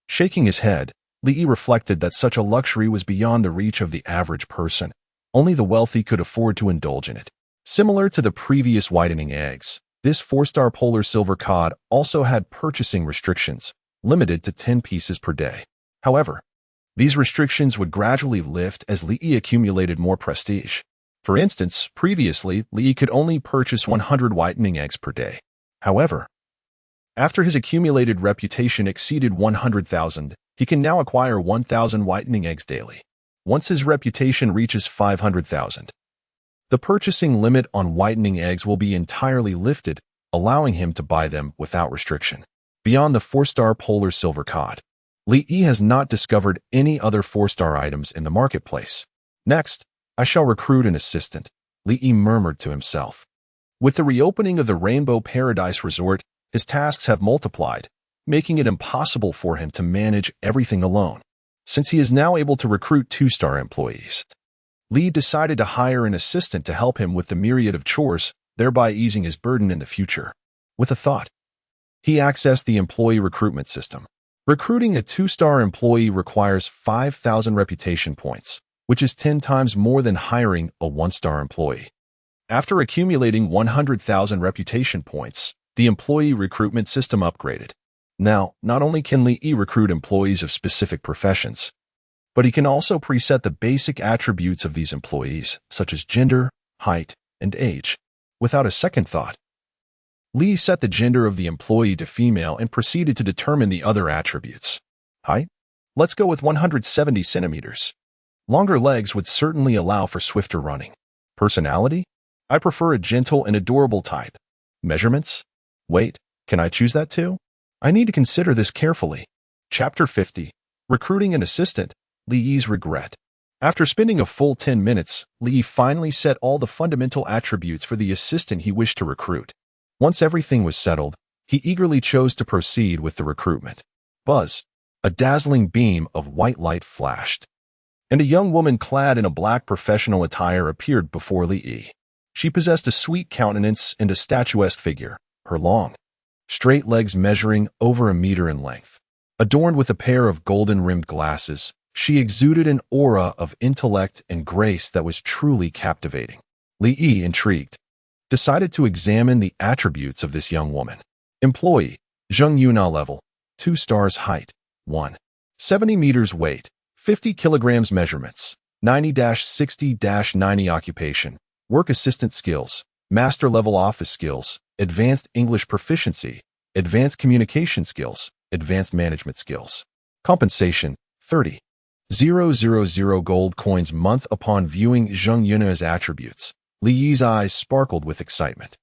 Shaking his head, Li reflected that such a luxury was beyond the reach of the average person. Only the wealthy could afford to indulge in it. Similar to the previous whitening eggs, this 4-star polar silver cod also had purchasing restrictions, limited to 10 pieces per day. However, these restrictions would gradually lift as Li accumulated more prestige. For instance, previously, Li could only purchase 100 whitening eggs per day. However, after his accumulated reputation exceeded 100,000, he can now acquire 1,000 whitening eggs daily. Once his reputation reaches 500,000, the purchasing limit on whitening eggs will be entirely lifted, allowing him to buy them without restriction. Beyond the 4-star polar silver cod, Li has not discovered any other 4-star items in the marketplace. Next, I shall recruit an assistant, Li murmured to himself. With the reopening of the Rainbow Paradise Resort, his tasks have multiplied, making it impossible for him to manage everything alone. Since he is now able to recruit 2-star employees, Li decided to hire an assistant to help him with the myriad of chores, thereby easing his burden in the future. With a thought, he accessed the employee recruitment system. Recruiting a 2-star employee requires 5,000 reputation points, which is 10 times more than hiring a 1-star employee. After accumulating 100,000 reputation points, the employee recruitment system upgraded. Now, not only can Li recruit employees of specific professions, but he can also preset the basic attributes of these employees, such as gender, height, and age. Without a second thought, Li set the gender of the employee to female and proceeded to determine the other attributes. Height? Let's go with 170 centimeters. Longer legs would certainly allow for swifter running. Personality? I prefer a gentle and adorable type. Measurements? Weight? Can I choose that too? I need to consider this carefully. Chapter 50. Recruiting an assistant. Li's regret. After spending a full 10 minutes, Li finally set all the fundamental attributes for the assistant he wished to recruit. Once everything was settled, he eagerly chose to proceed with the recruitment. Buzz, a dazzling beam of white light flashed, and a young woman clad in a black professional attire appeared before Li. She possessed a sweet countenance and a statuesque figure, her long, straight legs measuring over 1 meter in length. Adorned with a pair of golden-rimmed glasses, she exuded an aura of intellect and grace that was truly captivating. Li, intrigued, decided to examine the attributes of this young woman. Employee, Zheng Yuna level, 2 stars height, 1. 70 meters weight, 50 kilograms measurements, 90-60-90 occupation, work assistant skills, master level office skills, advanced English proficiency, advanced communication skills, advanced management skills. Compensation, 30,000 gold coins month. Upon viewing Zheng Yuna's attributes, Li Yi's eyes sparkled with excitement.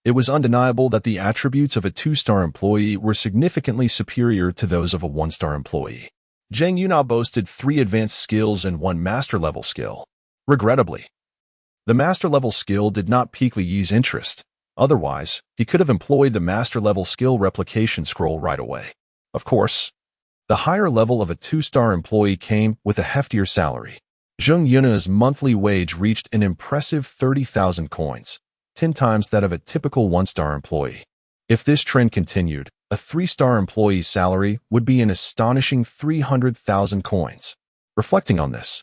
It was undeniable that the attributes of a 2-star employee were significantly superior to those of a 1-star employee. Zheng Yuna boasted 3 advanced skills and 1 master-level skill. Regrettably, the master-level skill did not pique Li Yi's interest. Otherwise, he could have employed the master-level skill replication scroll right away. Of course, the higher level of a 2-star employee came with a heftier salary. Zheng Yuna's monthly wage reached an impressive 30,000 coins, 10 times that of a typical 1-star employee. If this trend continued, a 3-star employee's salary would be an astonishing 300,000 coins. Reflecting on this,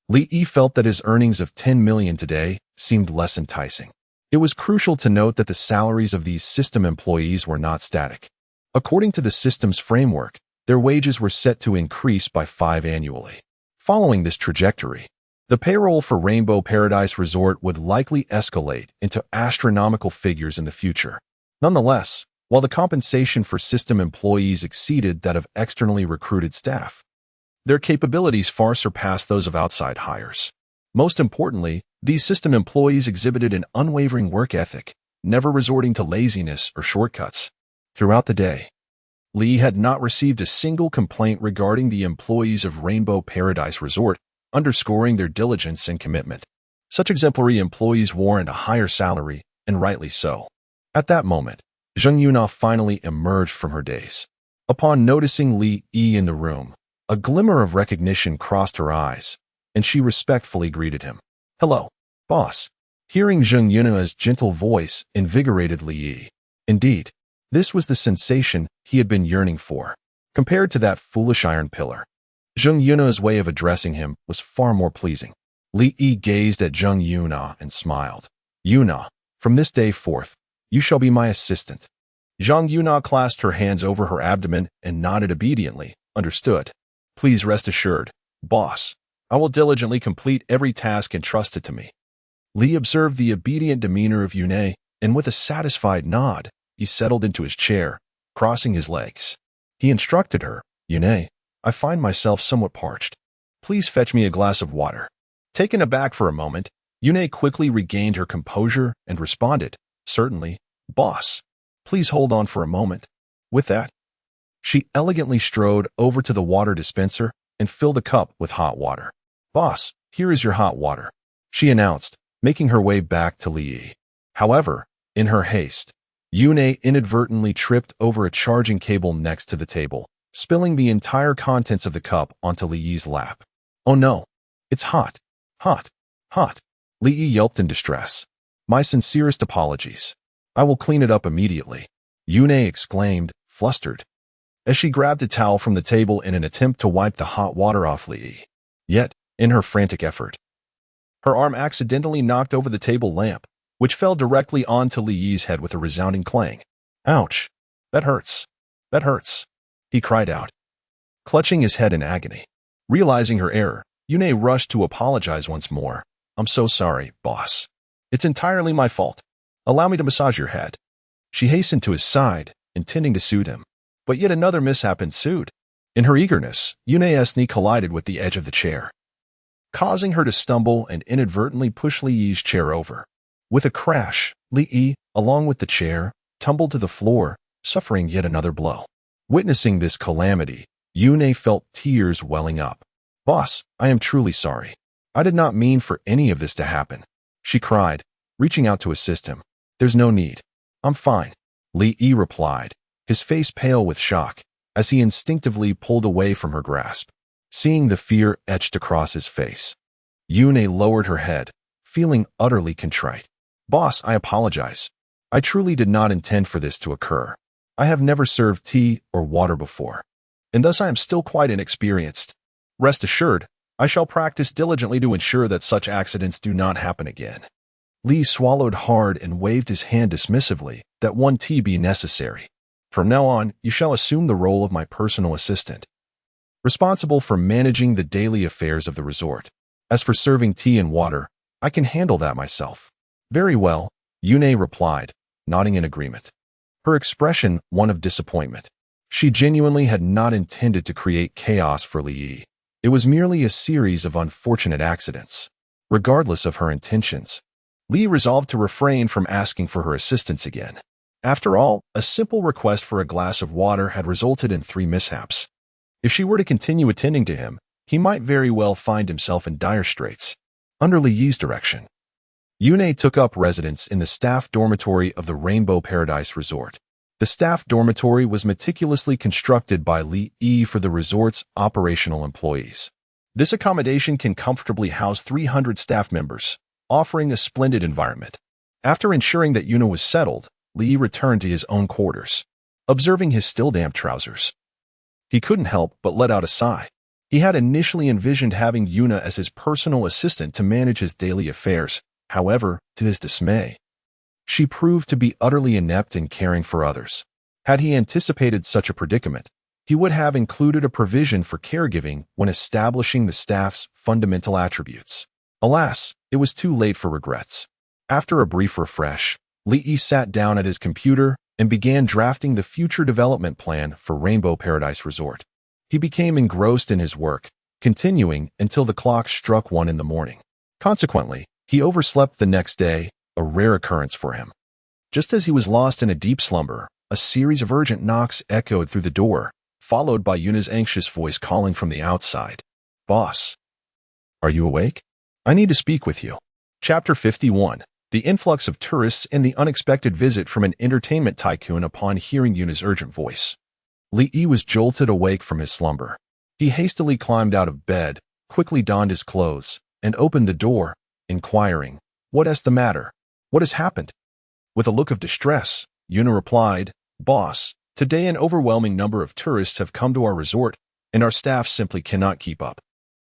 Li Yi felt that his earnings of 10 million today seemed less enticing. It was crucial to note that the salaries of these system employees were not static. According to the system's framework, their wages were set to increase by 5 annually. Following this trajectory, the payroll for Rainbow Paradise Resort would likely escalate into astronomical figures in the future. Nonetheless, while the compensation for system employees exceeded that of externally recruited staff, their capabilities far surpassed those of outside hires. Most importantly, these system employees exhibited an unwavering work ethic, never resorting to laziness or shortcuts. Throughout the day, Li had not received a single complaint regarding the employees of Rainbow Paradise Resort, underscoring their diligence and commitment. Such exemplary employees warrant a higher salary, and rightly so. At that moment, Zheng Yuna finally emerged from her daze. Upon noticing Li Yi in the room, a glimmer of recognition crossed her eyes, and she respectfully greeted him. "Hello, boss." Hearing Zheng Yuna's gentle voice invigorated Li Yi. Indeed, this was the sensation he had been yearning for. Compared to that foolish iron pillar, Zheng Yuna's way of addressing him was far more pleasing. Li Yi gazed at Zheng Yuna and smiled. "Yuna, from this day forth, you shall be my assistant." Zheng Yuna clasped her hands over her abdomen and nodded obediently. "Understood. Please rest assured, boss. I will diligently complete every task entrusted to me." Li observed the obedient demeanor of Yuna, and with a satisfied nod, he settled into his chair, crossing his legs. He instructed her, "Yuna, I find myself somewhat parched. Please fetch me a glass of water." Taken aback for a moment, Yuna quickly regained her composure and responded, "Certainly, boss. Please hold on for a moment." With that, she elegantly strode over to the water dispenser and filled a cup with hot water. "Boss, here is your hot water," she announced, making her way back to Li Yi. However, in her haste, Yuna inadvertently tripped over a charging cable next to the table, spilling the entire contents of the cup onto Li Yi's lap. "Oh no, it's hot, hot, hot," Li Yi yelped in distress. "My sincerest apologies. I will clean it up immediately," Yuna exclaimed, flustered, as she grabbed a towel from the table in an attempt to wipe the hot water off Li Yi. Yet, in her frantic effort, her arm accidentally knocked over the table lamp, which fell directly onto Li Yi's head with a resounding clang. "Ouch! That hurts! That hurts!" he cried out, clutching his head in agony. Realizing her error, Yuna rushed to apologize once more. "I'm so sorry, boss. It's entirely my fault. Allow me to massage your head." She hastened to his side, intending to soothe him. But yet another mishap ensued. In her eagerness, Yuna's knee collided with the edge of the chair, causing her to stumble and inadvertently push Li Yi's chair over. With a crash, Li Yi, along with the chair, tumbled to the floor, suffering yet another blow. Witnessing this calamity, Yuna felt tears welling up. "Boss, I am truly sorry. I did not mean for any of this to happen," she cried, reaching out to assist him. "There's no need. I'm fine," Li Yi replied, his face pale with shock, as he instinctively pulled away from her grasp. Seeing the fear etched across his face, Yuna lowered her head, feeling utterly contrite. "Boss, I apologize. I truly did not intend for this to occur. I have never served tea or water before, and thus I am still quite inexperienced. Rest assured, I shall practice diligently to ensure that such accidents do not happen again." Li swallowed hard and waved his hand dismissively. That one tea be necessary. From now on, you shall assume the role of my personal assistant, responsible for managing the daily affairs of the resort. As for serving tea and water, I can handle that myself. Very well, Yune replied, nodding in agreement. Her expression one of disappointment. She genuinely had not intended to create chaos for Li. It was merely a series of unfortunate accidents. Regardless of her intentions, Li resolved to refrain from asking for her assistance again. After all, a simple request for a glass of water had resulted in 3 mishaps. If she were to continue attending to him, he might very well find himself in dire straits. Under Li's direction, Yune took up residence in the staff dormitory of the Rainbow Paradise Resort. The staff dormitory was meticulously constructed by Li for the resort's operational employees. This accommodation can comfortably house 300 staff members, offering a splendid environment. After ensuring that Yuna was settled, Li returned to his own quarters. Observing his still damp trousers, he couldn't help but let out a sigh. He had initially envisioned having Yuna as his personal assistant to manage his daily affairs. However, to his dismay, she proved to be utterly inept in caring for others. Had he anticipated such a predicament, he would have included a provision for caregiving when establishing the staff's fundamental attributes. Alas, it was too late for regrets. After a brief refresh, Li sat down at his computer and began drafting the future development plan for Rainbow Paradise Resort. He became engrossed in his work, continuing until the clock struck 1 in the morning. Consequently, he overslept the next day, a rare occurrence for him. Just as he was lost in a deep slumber, a series of urgent knocks echoed through the door, followed by Yuna's anxious voice calling from the outside. "Boss, are you awake? I need to speak with you." Chapter 51. The influx of tourists and the unexpected visit from an entertainment tycoon. Upon hearing Yuna's urgent voice, Li was jolted awake from his slumber. He hastily climbed out of bed, quickly donned his clothes, and opened the door, inquiring, "What is the matter? What has happened?" With a look of distress, Yuna replied, "Boss, today an overwhelming number of tourists have come to our resort, and our staff simply cannot keep up.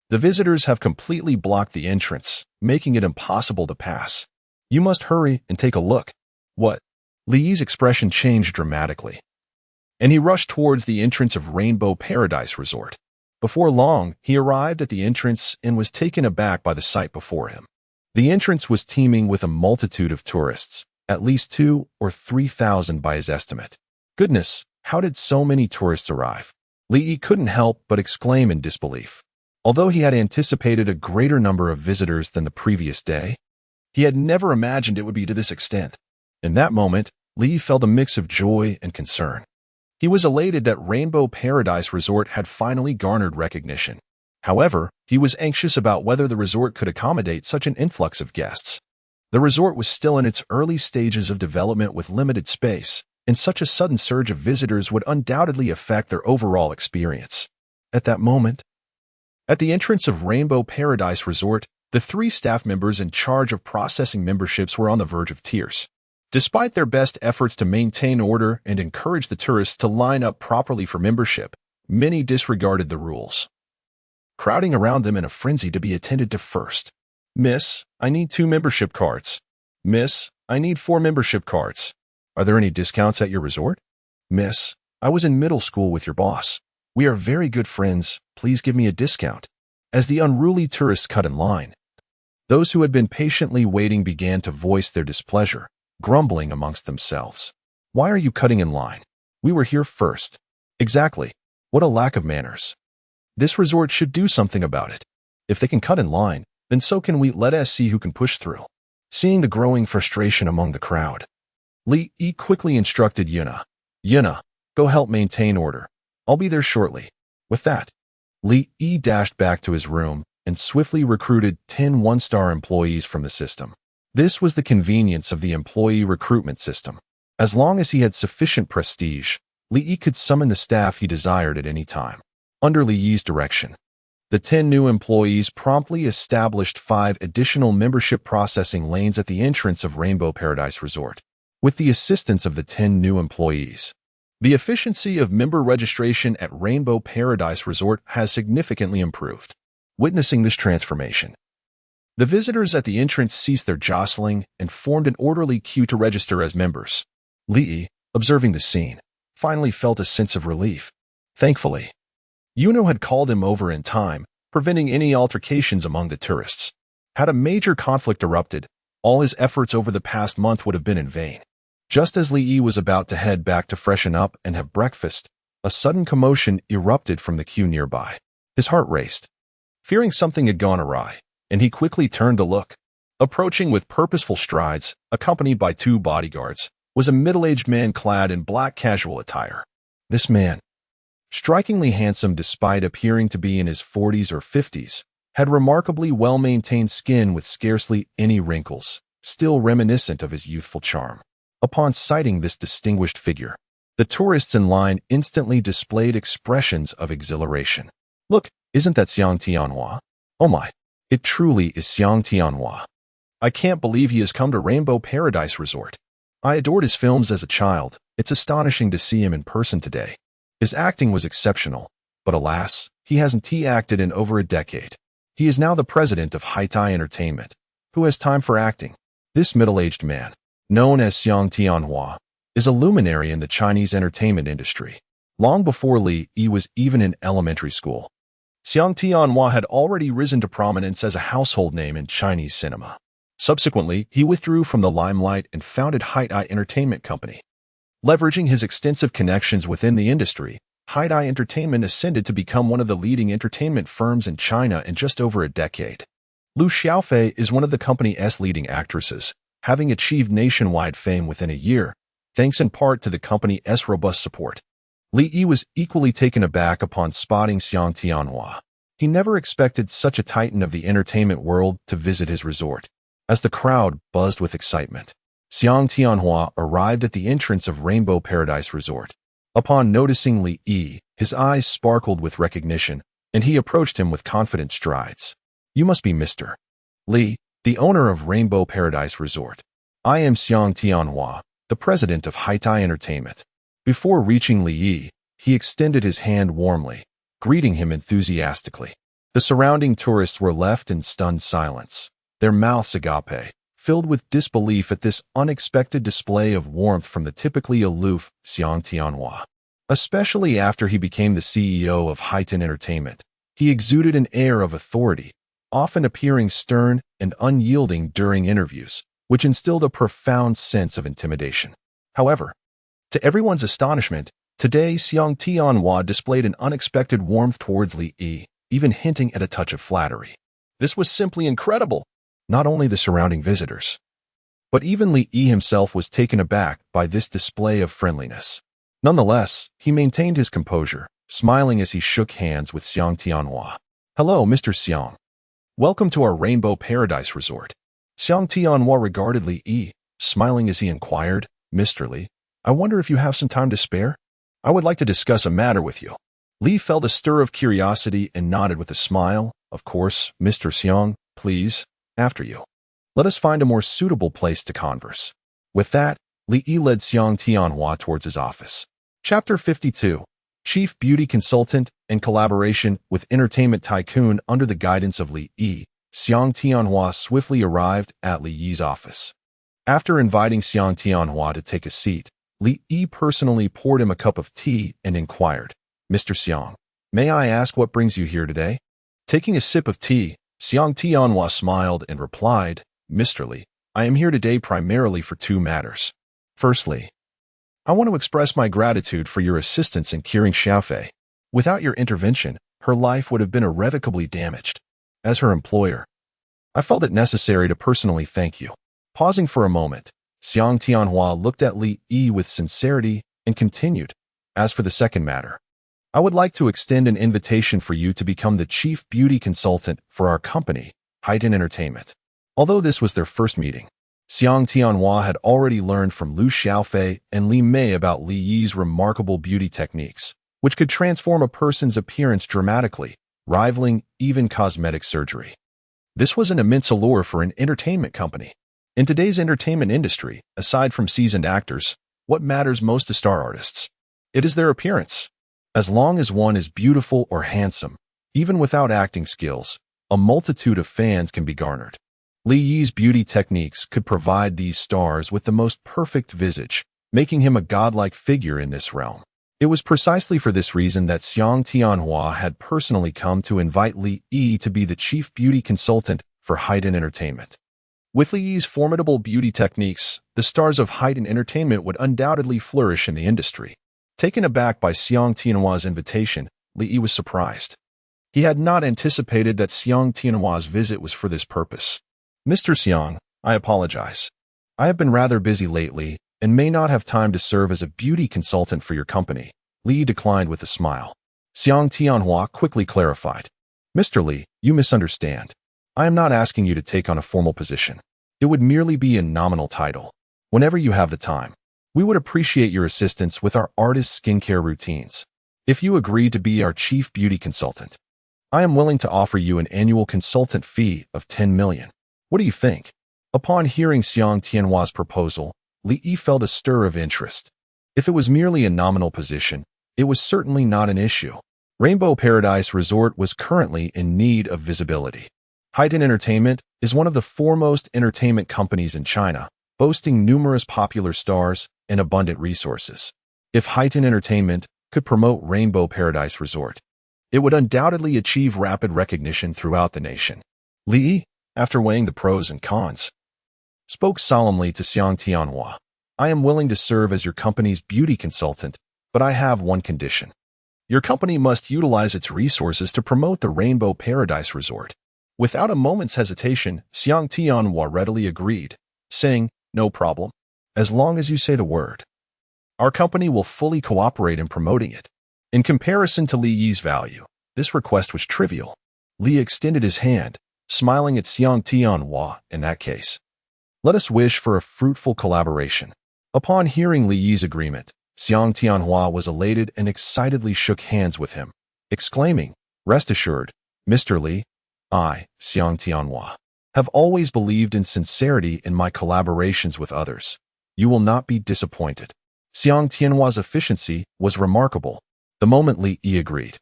The visitors have completely blocked the entrance, making it impossible to pass. You must hurry and take a look." "What?" Li's expression changed dramatically, and he rushed towards the entrance of Rainbow Paradise Resort. Before long, he arrived at the entrance and was taken aback by the sight before him. The entrance was teeming with a multitude of tourists, at least 2,000 or 3,000 by his estimate. Goodness, how did so many tourists arrive? Li couldn't help but exclaim in disbelief. Although he had anticipated a greater number of visitors than the previous day, he had never imagined it would be to this extent. In that moment, Li felt a mix of joy and concern. He was elated that Rainbow Paradise Resort had finally garnered recognition. However, he was anxious about whether the resort could accommodate such an influx of guests. The resort was still in its early stages of development with limited space, and such a sudden surge of visitors would undoubtedly affect their overall experience. At that moment, at the entrance of Rainbow Paradise Resort, the 3 staff members in charge of processing memberships were on the verge of tears. Despite their best efforts to maintain order and encourage the tourists to line up properly for membership, many disregarded the rules, crowding around them in a frenzy to be attended to first. "Miss, I need 2 membership cards." "Miss, I need 4 membership cards." "Are there any discounts at your resort?" "Miss, I was in middle school with your boss. We are very good friends. Please give me a discount." As the unruly tourists cut in line, those who had been patiently waiting began to voice their displeasure, grumbling amongst themselves. "Why are you cutting in line? We were here first." "Exactly. What a lack of manners. This resort should do something about it. If they can cut in line, then so can we. Let us see who can push through." Seeing the growing frustration among the crowd, Li quickly instructed Yuna. "Yuna, go help maintain order. I'll be there shortly." With that, Li dashed back to his room and swiftly recruited 10 one-star employees from the system. This was the convenience of the employee recruitment system. As long as he had sufficient prestige, Li could summon the staff he desired at any time. Under Li's direction, the 10 new employees promptly established 5 additional membership processing lanes at the entrance of Rainbow Paradise Resort. With the assistance of the 10 new employees, the efficiency of member registration at Rainbow Paradise Resort has significantly improved. Witnessing this transformation, The visitors at the entrance ceased their jostling and formed an orderly queue to register as members. Li, observing the scene, finally felt a sense of relief. Thankfully, Yuno had called him over in time, preventing any altercations among the tourists. Had a major conflict erupted, all his efforts over the past month would have been in vain. Just as Li was about to head back to freshen up and have breakfast, a sudden commotion erupted from the queue nearby. His heart raced, fearing something had gone awry, and he quickly turned to look. Approaching with purposeful strides, accompanied by 2 bodyguards, was a middle-aged man clad in black casual attire. This man, strikingly handsome despite appearing to be in his 40s or 50s, had remarkably well-maintained skin with scarcely any wrinkles, still reminiscent of his youthful charm. Upon sighting this distinguished figure, the tourists in line instantly displayed expressions of exhilaration. Look, isn't that Xiang Tianhua? Oh my, it truly is Xiang Tianhua. I can't believe he has come to Rainbow Paradise Resort. I adored his films as a child. It's astonishing to see him in person today. His acting was exceptional, but alas, he hasn't acted in over a decade. He is now the president of Haitai Entertainment. Who has time for acting? This middle-aged man, known as Xiang Tianhua, is a luminary in the Chinese entertainment industry. Long before Li was even in elementary school, Xiang Tianhua had already risen to prominence as a household name in Chinese cinema. Subsequently, he withdrew from the limelight and founded Haitai Entertainment Company. Leveraging his extensive connections within the industry, Haitai Entertainment ascended to become one of the leading entertainment firms in China in just over a decade. Lu Xiaofei is one of the company's leading actresses, having achieved nationwide fame within a year, thanks in part to the company's robust support. Li was equally taken aback upon spotting Xiang Tianhua. He never expected such a titan of the entertainment world to visit his resort. As the crowd buzzed with excitement, Xiang Tianhua arrived at the entrance of Rainbow Paradise Resort. Upon noticing Li, his eyes sparkled with recognition, and he approached him with confident strides. You must be Mr. Li, the owner of Rainbow Paradise Resort. I am Xiang Tianhua, the president of Haitai Entertainment. Before reaching Li, he extended his hand warmly, greeting him enthusiastically. The surrounding tourists were left in stunned silence, their mouths agape, filled with disbelief at this unexpected display of warmth from the typically aloof Xiang Tianhua. Especially after he became the CEO of Haitai Entertainment, he exuded an air of authority, often appearing stern and unyielding during interviews, which instilled a profound sense of intimidation. However, to everyone's astonishment, today Xiang Tianhua displayed an unexpected warmth towards Li, even hinting at a touch of flattery. This was simply incredible. Not only the surrounding visitors, but even Li himself was taken aback by this display of friendliness. Nonetheless, he maintained his composure, smiling as he shook hands with Xiang Tianhua. Hello, Mr. Xiang. Welcome to our Rainbow Paradise Resort. Xiang Tianhua regarded Li, smiling as he inquired, Mr. Li, I wonder if you have some time to spare? I would like to discuss a matter with you. Li felt a stir of curiosity and nodded with a smile. Of course, Mr. Xiang, please. After you. Let us find a more suitable place to converse. With that, Li led Xiang Tianhua towards his office. Chapter 52. Chief Beauty Consultant and Collaboration with Entertainment Tycoon. Under the guidance of Li, Xiang Tianhua swiftly arrived at Li's office. After inviting Xiang Tianhua to take a seat, Li personally poured him a cup of tea and inquired, Mr. Xiang, may I ask what brings you here today? Taking a sip of tea, Xiang Tianhua smiled and replied, Mr. Li, I am here today primarily for 2 matters. Firstly, I want to express my gratitude for your assistance in curing Xiaofei. Without your intervention, her life would have been irrevocably damaged. As her employer, I felt it necessary to personally thank you. Pausing for a moment, Xiang Tianhua looked at Li with sincerity and continued, as for the second matter, I would like to extend an invitation for you to become the chief beauty consultant for our company, Haitai Entertainment. Although this was their first meeting, Xiang Tianhua had already learned from Lu Xiaofei and Li Mei about Li's remarkable beauty techniques, which could transform a person's appearance dramatically, rivaling even cosmetic surgery. This was an immense allure for an entertainment company. In today's entertainment industry, aside from seasoned actors, what matters most to star artists? It is their appearance. As long as one is beautiful or handsome, even without acting skills, a multitude of fans can be garnered. Li Yi's beauty techniques could provide these stars with the most perfect visage, making him a godlike figure in this realm. It was precisely for this reason that Xiang Tianhua had personally come to invite Li Yi to be the chief beauty consultant for Haidin Entertainment. With Li Yi's formidable beauty techniques, the stars of Haidin Entertainment would undoubtedly flourish in the industry. Taken aback by Xiang Tianhua's invitation, Li Yi was surprised. He had not anticipated that Xiang Tianhua's visit was for this purpose. Mr. Xiang, I apologize. I have been rather busy lately and may not have time to serve as a beauty consultant for your company, Li Yi declined with a smile. Xiang Tianhua quickly clarified. Mr. Li, you misunderstand. I am not asking you to take on a formal position. It would merely be a nominal title. Whenever you have the time, we would appreciate your assistance with our artist skincare routines. If you agree to be our chief beauty consultant, I am willing to offer you an annual consultant fee of 10 million. What do you think? Upon hearing Xiang Tianhua's proposal, Li Yi felt a stir of interest. If it was merely a nominal position, it was certainly not an issue. Rainbow Paradise Resort was currently in need of visibility. Haidin Entertainment is one of the foremost entertainment companies in China, boasting numerous popular stars and abundant resources. If Haidin Entertainment could promote Rainbow Paradise Resort, it would undoubtedly achieve rapid recognition throughout the nation. Li Yi, after weighing the pros and cons, spoke solemnly to Xiang Tianhua. I am willing to serve as your company's beauty consultant, but I have one condition. Your company must utilize its resources to promote the Rainbow Paradise Resort. Without a moment's hesitation, Xiang Tianhua readily agreed, saying, no problem, as long as you say the word. Our company will fully cooperate in promoting it. In comparison to Li Yi's value, this request was trivial. Li extended his hand, smiling at Xiang Tianhua. In that case, let us wish for a fruitful collaboration. Upon hearing Li Yi's agreement, Xiang Tianhua was elated and excitedly shook hands with him, exclaiming, rest assured, Mr. Li, I, Xiang Tianhua, have always believed in sincerity in my collaborations with others. You will not be disappointed. Xiang Tianhua's efficiency was remarkable. The moment Li Yi agreed,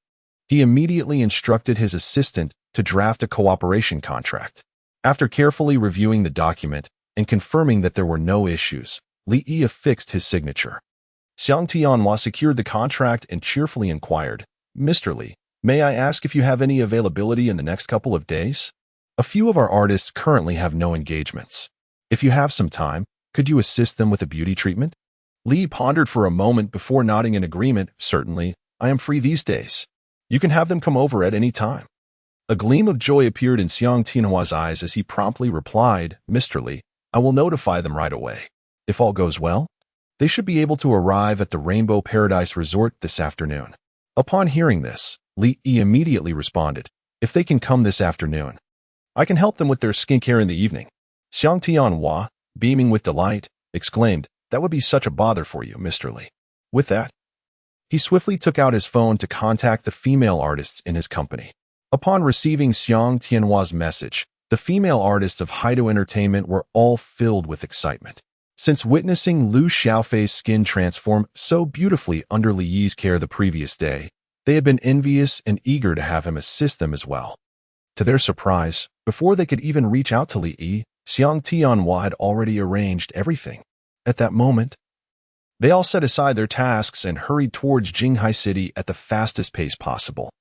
he immediately instructed his assistant to draft a cooperation contract. After carefully reviewing the document and confirming that there were no issues, Li Yi affixed his signature. Xiang Tianhua secured the contract and cheerfully inquired, Mr. Li, may I ask if you have any availability in the next couple of days? A few of our artists currently have no engagements. If you have some time, could you assist them with a beauty treatment? Li pondered for a moment before nodding in agreement. Certainly, I am free these days. You can have them come over at any time. A gleam of joy appeared in Xiang Tianhua's eyes as he promptly replied, Mr. Li, I will notify them right away. If all goes well, they should be able to arrive at the Rainbow Paradise Resort this afternoon. Upon hearing this, Li Yi immediately responded, if they can come this afternoon, I can help them with their skincare in the evening. Xiang Tianhua, beaming with delight, exclaimed, that would be such a bother for you, Mr. Li. With that, he swiftly took out his phone to contact the female artists in his company. Upon receiving Xiang Tianhua's message, the female artists of Haidin Entertainment were all filled with excitement. Since witnessing Liu Xiaofei's skin transform so beautifully under Li Yi's care the previous day, they had been envious and eager to have him assist them as well. To their surprise, before they could even reach out to Li Yi, Xiang Tianhua had already arranged everything. At that moment, they all set aside their tasks and hurried towards Jinghai City at the fastest pace possible.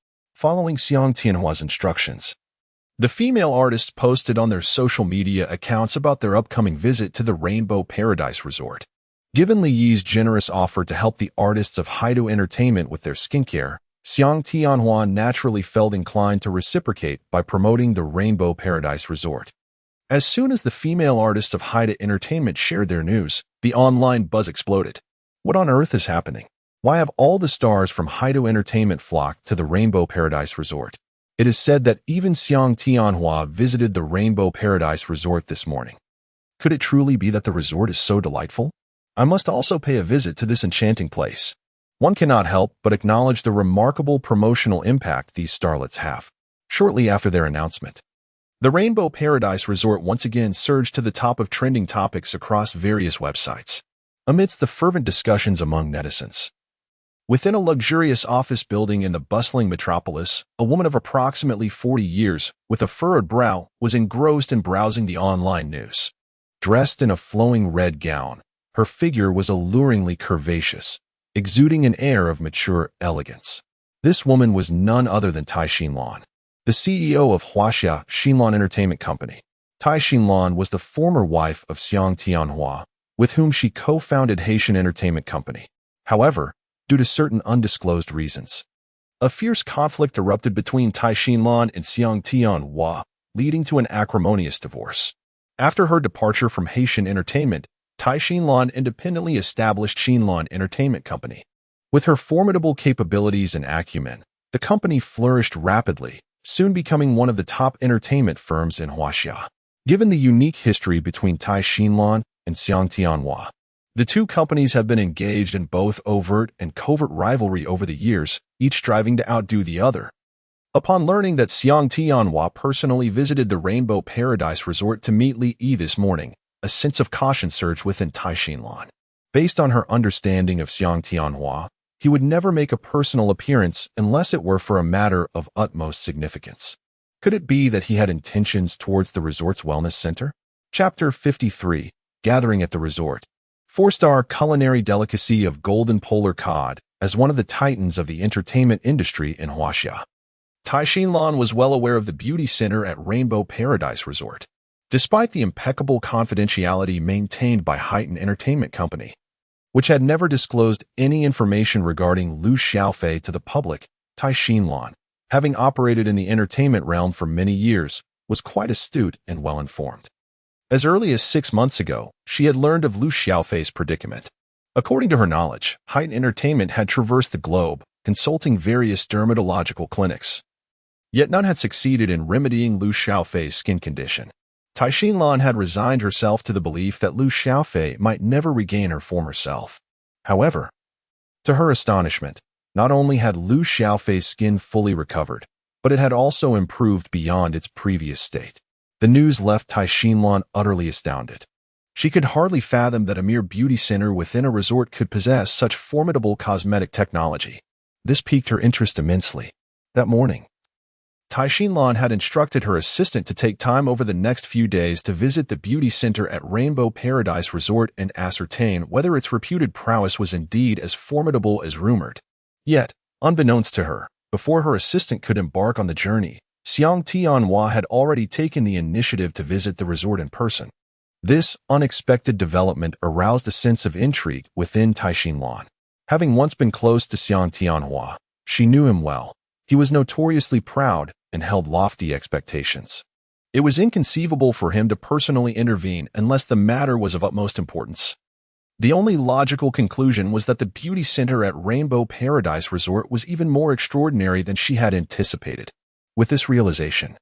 Following Xiang Tianhua's instructions, the female artists posted on their social media accounts about their upcoming visit to the Rainbow Paradise Resort. Given Li Yi's generous offer to help the artists of Haidin Entertainment with their skincare, Xiang Tianhua naturally felt inclined to reciprocate by promoting the Rainbow Paradise Resort. As soon as the female artists of Haidin Entertainment shared their news, the online buzz exploded. What on earth is happening? Why have all the stars from Haidin Entertainment flocked to the Rainbow Paradise Resort? It is said that even Xiang Tianhua visited the Rainbow Paradise Resort this morning. Could it truly be that the resort is so delightful? I must also pay a visit to this enchanting place. One cannot help but acknowledge the remarkable promotional impact these starlets have. Shortly after their announcement, the Rainbow Paradise Resort once again surged to the top of trending topics across various websites. Amidst the fervent discussions among netizens, Within a luxurious office building in the bustling metropolis, a woman of approximately 40 years, with a furrowed brow, was engrossed in browsing the online news. Dressed in a flowing red gown, her figure was alluringly curvaceous, exuding an air of mature elegance. This woman was none other than Tai Xinlan, the CEO of Huaxia Xinlan Entertainment Company. Tai Xinlan was the former wife of Xiang Tianhua, with whom she co-founded Haitian Entertainment Company. However, due to certain undisclosed reasons, a fierce conflict erupted between Tai Xinlan and Xiang Tianhua, leading to an acrimonious divorce. After her departure from Haitian Entertainment, Tai Xinlan independently established Xinlan Entertainment Company. With her formidable capabilities and acumen, the company flourished rapidly, soon becoming one of the top entertainment firms in Huaxia. Given the unique history between Tai Xinlan and Xiang Tianhua, the two companies have been engaged in both overt and covert rivalry over the years, each striving to outdo the other. Upon learning that Xiang Tianhua personally visited the Rainbow Paradise Resort to meet Li Yi this morning, a sense of caution surged within Tai Xinlan. Based on her understanding of Xiang Tianhua, he would never make a personal appearance unless it were for a matter of utmost significance. Could it be that he had intentions towards the resort's wellness center? Chapter 53, Gathering at the Resort. Four-star culinary delicacy of golden polar cod as one of the titans of the entertainment industry in Huaxia. Tai Xinlan was well aware of the beauty center at Rainbow Paradise Resort. Despite the impeccable confidentiality maintained by Haitian Entertainment Company, which had never disclosed any information regarding Lu Xiaofei to the public, Tai Xinlan, having operated in the entertainment realm for many years, was quite astute and well-informed. As early as 6 months ago, she had learned of Lu Xiaofei's predicament. According to her knowledge, Haitian Entertainment had traversed the globe, consulting various dermatological clinics. Yet none had succeeded in remedying Lu Xiaofei's skin condition. Tai Xinlan had resigned herself to the belief that Lu Xiaofei might never regain her former self. However, to her astonishment, not only had Lu Xiaofei's skin fully recovered, but it had also improved beyond its previous state. The news left Tai Xinlan utterly astounded. She could hardly fathom that a mere beauty center within a resort could possess such formidable cosmetic technology. This piqued her interest immensely. That morning, Tai Xinlan had instructed her assistant to take time over the next few days to visit the beauty center at Rainbow Paradise Resort and ascertain whether its reputed prowess was indeed as formidable as rumored. Yet, unbeknownst to her, before her assistant could embark on the journey, Xiang Tianhua had already taken the initiative to visit the resort in person. This unexpected development aroused a sense of intrigue within Tai Xinlan. Having once been close to Xiang Tianhua, she knew him well. He was notoriously proud and held lofty expectations. It was inconceivable for him to personally intervene unless the matter was of utmost importance. The only logical conclusion was that the beauty center at Rainbow Paradise Resort was even more extraordinary than she had anticipated. With this realization,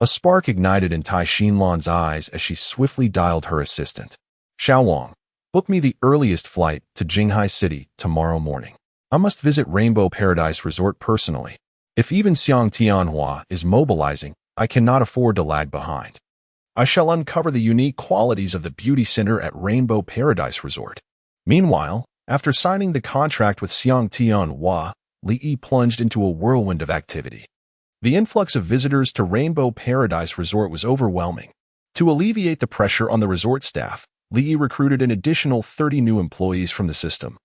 a spark ignited in Tai Xinlan's eyes as she swiftly dialed her assistant. Xiaowang, book me the earliest flight to Jinghai City tomorrow morning. I must visit Rainbow Paradise Resort personally. If even Xiang Tianhua is mobilizing, I cannot afford to lag behind. I shall uncover the unique qualities of the beauty center at Rainbow Paradise Resort. Meanwhile, after signing the contract with Xiang Tianhua, Li Yi plunged into a whirlwind of activity. The influx of visitors to Rainbow Paradise Resort was overwhelming. To alleviate the pressure on the resort staff, Li Yi recruited an additional 30 new employees from the system,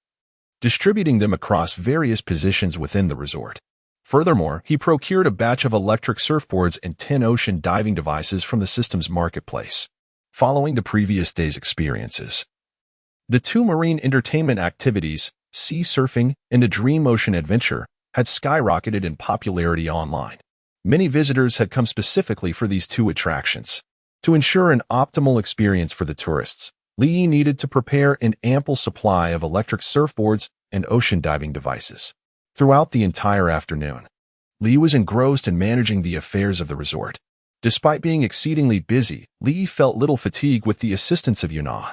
distributing them across various positions within the resort. Furthermore, he procured a batch of electric surfboards and 10 ocean diving devices from the system's marketplace. Following the previous day's experiences, the two marine entertainment activities, sea surfing and the Dream Ocean Adventure, had skyrocketed in popularity online. Many visitors had come specifically for these two attractions. To ensure an optimal experience for the tourists, Li Yi needed to prepare an ample supply of electric surfboards and ocean diving devices. Throughout the entire afternoon, Li was engrossed in managing the affairs of the resort. Despite being exceedingly busy, Li felt little fatigue with the assistance of Yuna.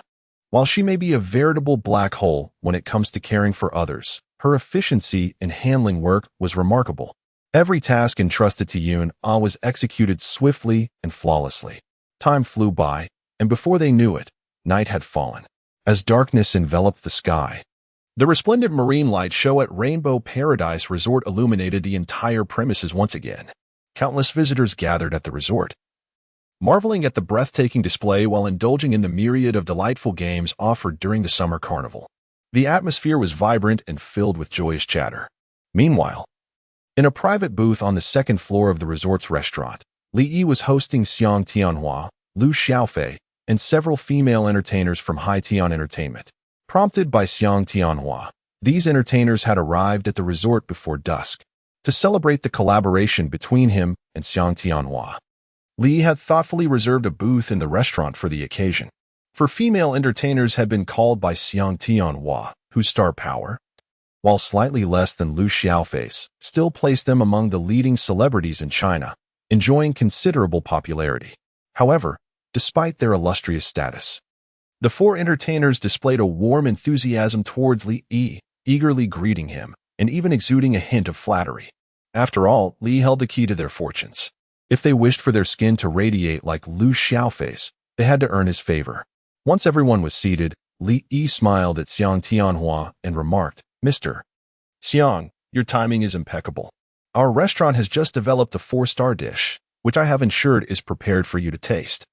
While she may be a veritable black hole when it comes to caring for others, her efficiency in handling work was remarkable. Every task entrusted to Yuna was executed swiftly and flawlessly. Time flew by, and before they knew it, night had fallen. As darkness enveloped the sky, The resplendent marine light show at Rainbow Paradise Resort illuminated the entire premises once again. Countless visitors gathered at the resort, marveling at the breathtaking display while indulging in the myriad of delightful games offered during the summer carnival. The atmosphere was vibrant and filled with joyous chatter. Meanwhile, in a private booth on the second floor of the resort's restaurant, Li Yi was hosting Xiang Tianhua, Lu Xiaofei, and several female entertainers from Hai Tian Entertainment. Prompted by Xiang Tianhua, these entertainers had arrived at the resort before dusk to celebrate the collaboration between him and Xiang Tianhua. Li had thoughtfully reserved a booth in the restaurant for the occasion. For female entertainers had been called by Xiang Tianhua, whose star power, while slightly less than Lu Xiaofei's, still placed them among the leading celebrities in China, enjoying considerable popularity. However, despite their illustrious status, the four entertainers displayed a warm enthusiasm towards Li Yi, eagerly greeting him, and even exuding a hint of flattery. After all, Li held the key to their fortunes. If they wished for their skin to radiate like Lu Xiaofei's, they had to earn his favor. Once everyone was seated, Li Yi smiled at Xiang Tianhua and remarked, "Mr. Xiang, your timing is impeccable. Our restaurant has just developed a 4-star dish, which I have ensured is prepared for you to taste.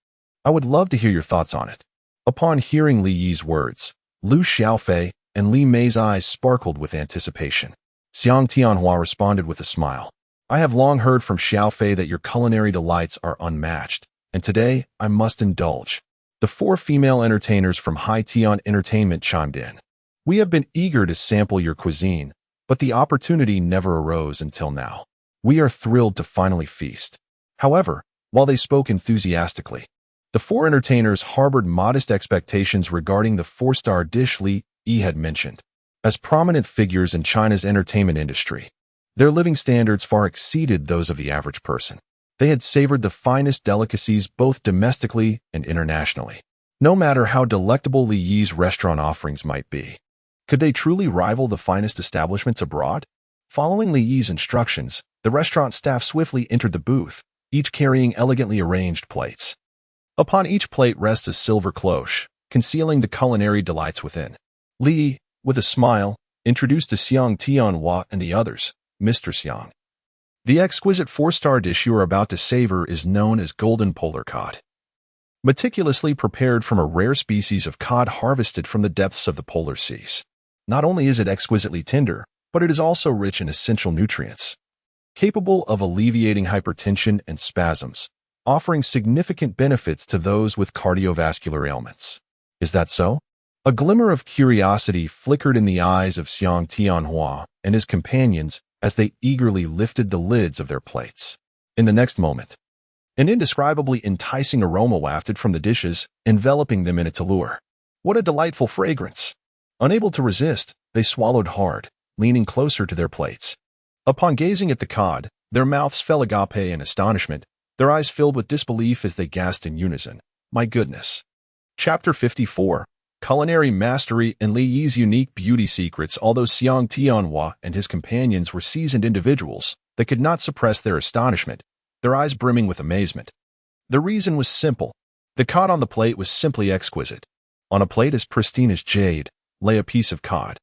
I would love to hear your thoughts on it." Upon hearing Li Yi's words, Lu Xiaofei and Li Mei's eyes sparkled with anticipation. Xiang Tianhua responded with a smile. "I have long heard from Xiaofei that your culinary delights are unmatched, and today I must indulge." The four female entertainers from Hai Tian Entertainment chimed in. "We have been eager to sample your cuisine, but the opportunity never arose until now. We are thrilled to finally feast." However, while they spoke enthusiastically, the four entertainers harbored modest expectations regarding the 4-star dish Li Yi had mentioned. As prominent figures in China's entertainment industry, their living standards far exceeded those of the average person. They had savored the finest delicacies both domestically and internationally. No matter how delectable Li Yi's restaurant offerings might be, could they truly rival the finest establishments abroad? Following Li Yi's instructions, the restaurant staff swiftly entered the booth, each carrying elegantly arranged plates. Upon each plate rests a silver cloche, concealing the culinary delights within. Li, with a smile, introduced to Xiang Tianhua and the others, "Mr. Xiang, the exquisite 4-star dish you are about to savor is known as golden polar cod. Meticulously prepared from a rare species of cod harvested from the depths of the polar seas. Not only is it exquisitely tender, but it is also rich in essential nutrients, capable of alleviating hypertension and spasms, offering significant benefits to those with cardiovascular ailments." Is that so? A glimmer of curiosity flickered in the eyes of Xiang Tianhua and his companions as they eagerly lifted the lids of their plates. In the next moment, an indescribably enticing aroma wafted from the dishes, enveloping them in its allure. What a delightful fragrance! Unable to resist, they swallowed hard, leaning closer to their plates. Upon gazing at the cod, their mouths fell agape in astonishment, their eyes filled with disbelief as they gasped in unison, "My goodness." Chapter 54. Culinary Mastery and Li Yi's Unique Beauty Secrets. Although Xiang Tianhua and his companions were seasoned individuals, they could not suppress their astonishment, their eyes brimming with amazement. The reason was simple. The cod on the plate was simply exquisite. On a plate as pristine as jade lay a piece of cod,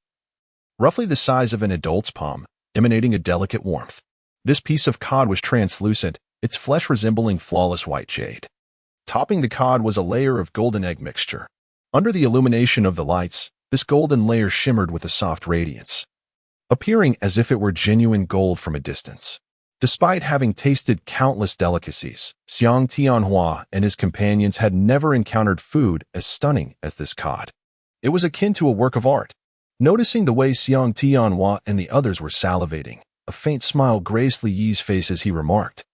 roughly the size of an adult's palm, emanating a delicate warmth. This piece of cod was translucent, its flesh resembling flawless white jade. Topping the cod was a layer of golden egg mixture. Under the illumination of the lights, this golden layer shimmered with a soft radiance, appearing as if it were genuine gold from a distance. Despite having tasted countless delicacies, Xiang Tianhua and his companions had never encountered food as stunning as this cod. It was akin to a work of art. Noticing the way Xiang Tianhua and the others were salivating, a faint smile graced Li Yi's face as he remarked,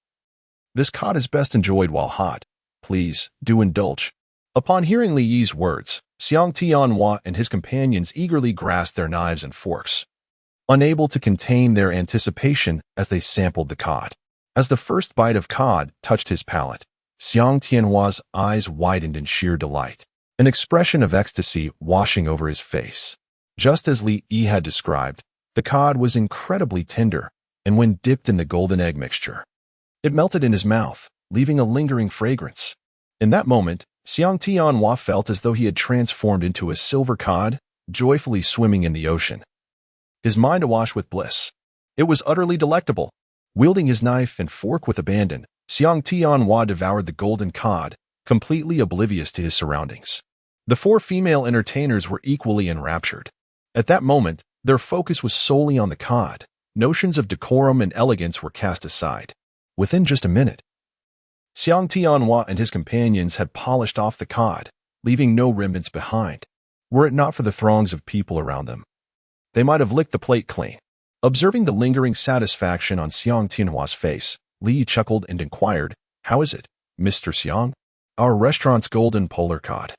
"This cod is best enjoyed while hot. Please, do indulge." Upon hearing Li Yi's words, Xiang Tianhua and his companions eagerly grasped their knives and forks, unable to contain their anticipation as they sampled the cod. As the first bite of cod touched his palate, Xiang Tianhua's eyes widened in sheer delight, an expression of ecstasy washing over his face. Just as Li Yi had described, the cod was incredibly tender, and when dipped in the golden egg mixture, it melted in his mouth, leaving a lingering fragrance. In that moment, Xiang Tianhua felt as though he had transformed into a silver cod, joyfully swimming in the ocean, his mind awash with bliss. It was utterly delectable. Wielding his knife and fork with abandon, Xiang Tianhua devoured the golden cod, completely oblivious to his surroundings. The four female entertainers were equally enraptured. At that moment, their focus was solely on the cod. Notions of decorum and elegance were cast aside. Within just a minute, Xiang Tianhua and his companions had polished off the cod, leaving no remnants behind. Were it not for the throngs of people around them, they might have licked the plate clean. Observing the lingering satisfaction on Xiang Tianhua's face, Li chuckled and inquired, "How is it, Mr. Xiang? Our restaurant's golden polar cod.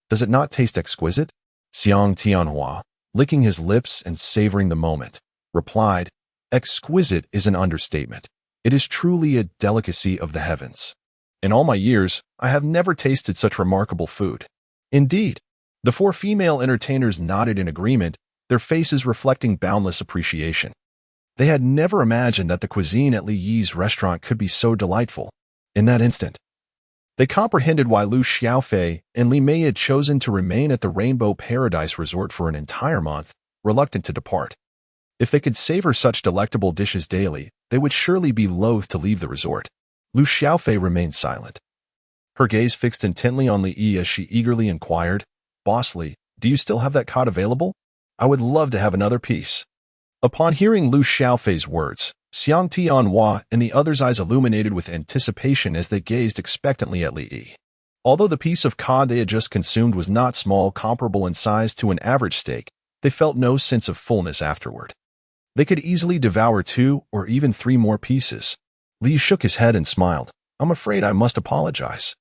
Does it not taste exquisite?" Xiang Tianhua, licking his lips and savoring the moment, replied, "Exquisite is an understatement. It is truly a delicacy of the heavens. In all my years, I have never tasted such remarkable food." Indeed, the four female entertainers nodded in agreement, their faces reflecting boundless appreciation. They had never imagined that the cuisine at Li Yi's restaurant could be so delightful. In that instant, they comprehended why Lu Xiaofei and Li Mei had chosen to remain at the Rainbow Paradise Resort for an entire month, reluctant to depart. If they could savor such delectable dishes daily, they would surely be loath to leave the resort. Lu Xiaofei remained silent, her gaze fixed intently on Li Yi as she eagerly inquired, "Boss Li, do you still have that cod available? I would love to have another piece." Upon hearing Lu Xiaofei's words, Xiang Tianhua and the others' eyes illuminated with anticipation as they gazed expectantly at Li Yi. Although the piece of cod they had just consumed was not small, comparable in size to an average steak, they felt no sense of fullness afterward. They could easily devour 2 or even 3 more pieces. Li shook his head and smiled. "I'm afraid I must apologize.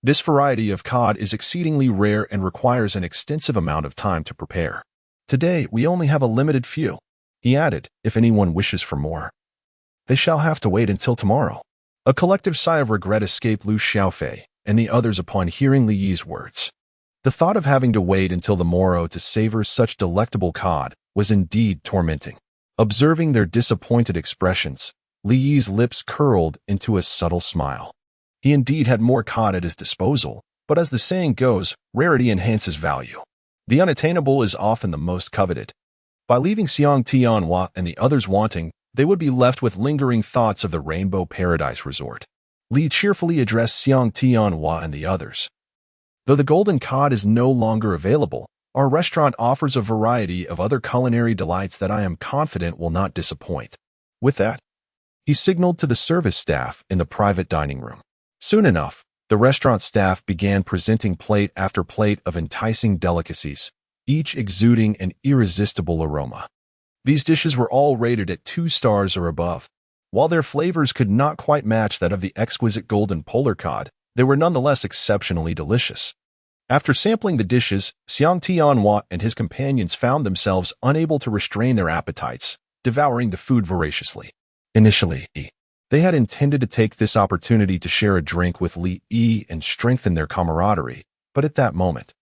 This variety of cod is exceedingly rare and requires an extensive amount of time to prepare. Today, we only have a limited few." He added, "If anyone wishes for more, they shall have to wait until tomorrow." A collective sigh of regret escaped Lu Xiaofei and the others upon hearing Li Yi's words. The thought of having to wait until the morrow to savor such delectable cod was indeed tormenting. Observing their disappointed expressions, Li Yi's lips curled into a subtle smile. He indeed had more cod at his disposal, but as the saying goes, rarity enhances value. The unattainable is often the most coveted. By leaving Xiang Tianhua and the others wanting, they would be left with lingering thoughts of the Rainbow Paradise Resort. Li cheerfully addressed Xiang Tianhua and the others. "Though the golden cod is no longer available, our restaurant offers a variety of other culinary delights that I am confident will not disappoint." With that, he signaled to the service staff in the private dining room. Soon enough, the restaurant staff began presenting plate after plate of enticing delicacies, each exuding an irresistible aroma. These dishes were all rated at 2 stars or above. While their flavors could not quite match that of the exquisite golden polar cod, they were nonetheless exceptionally delicious. After sampling the dishes, Xiang Tianhua and his companions found themselves unable to restrain their appetites, devouring the food voraciously. Initially, they had intended to take this opportunity to share a drink with Li Yi and strengthen their camaraderie, but at that moment,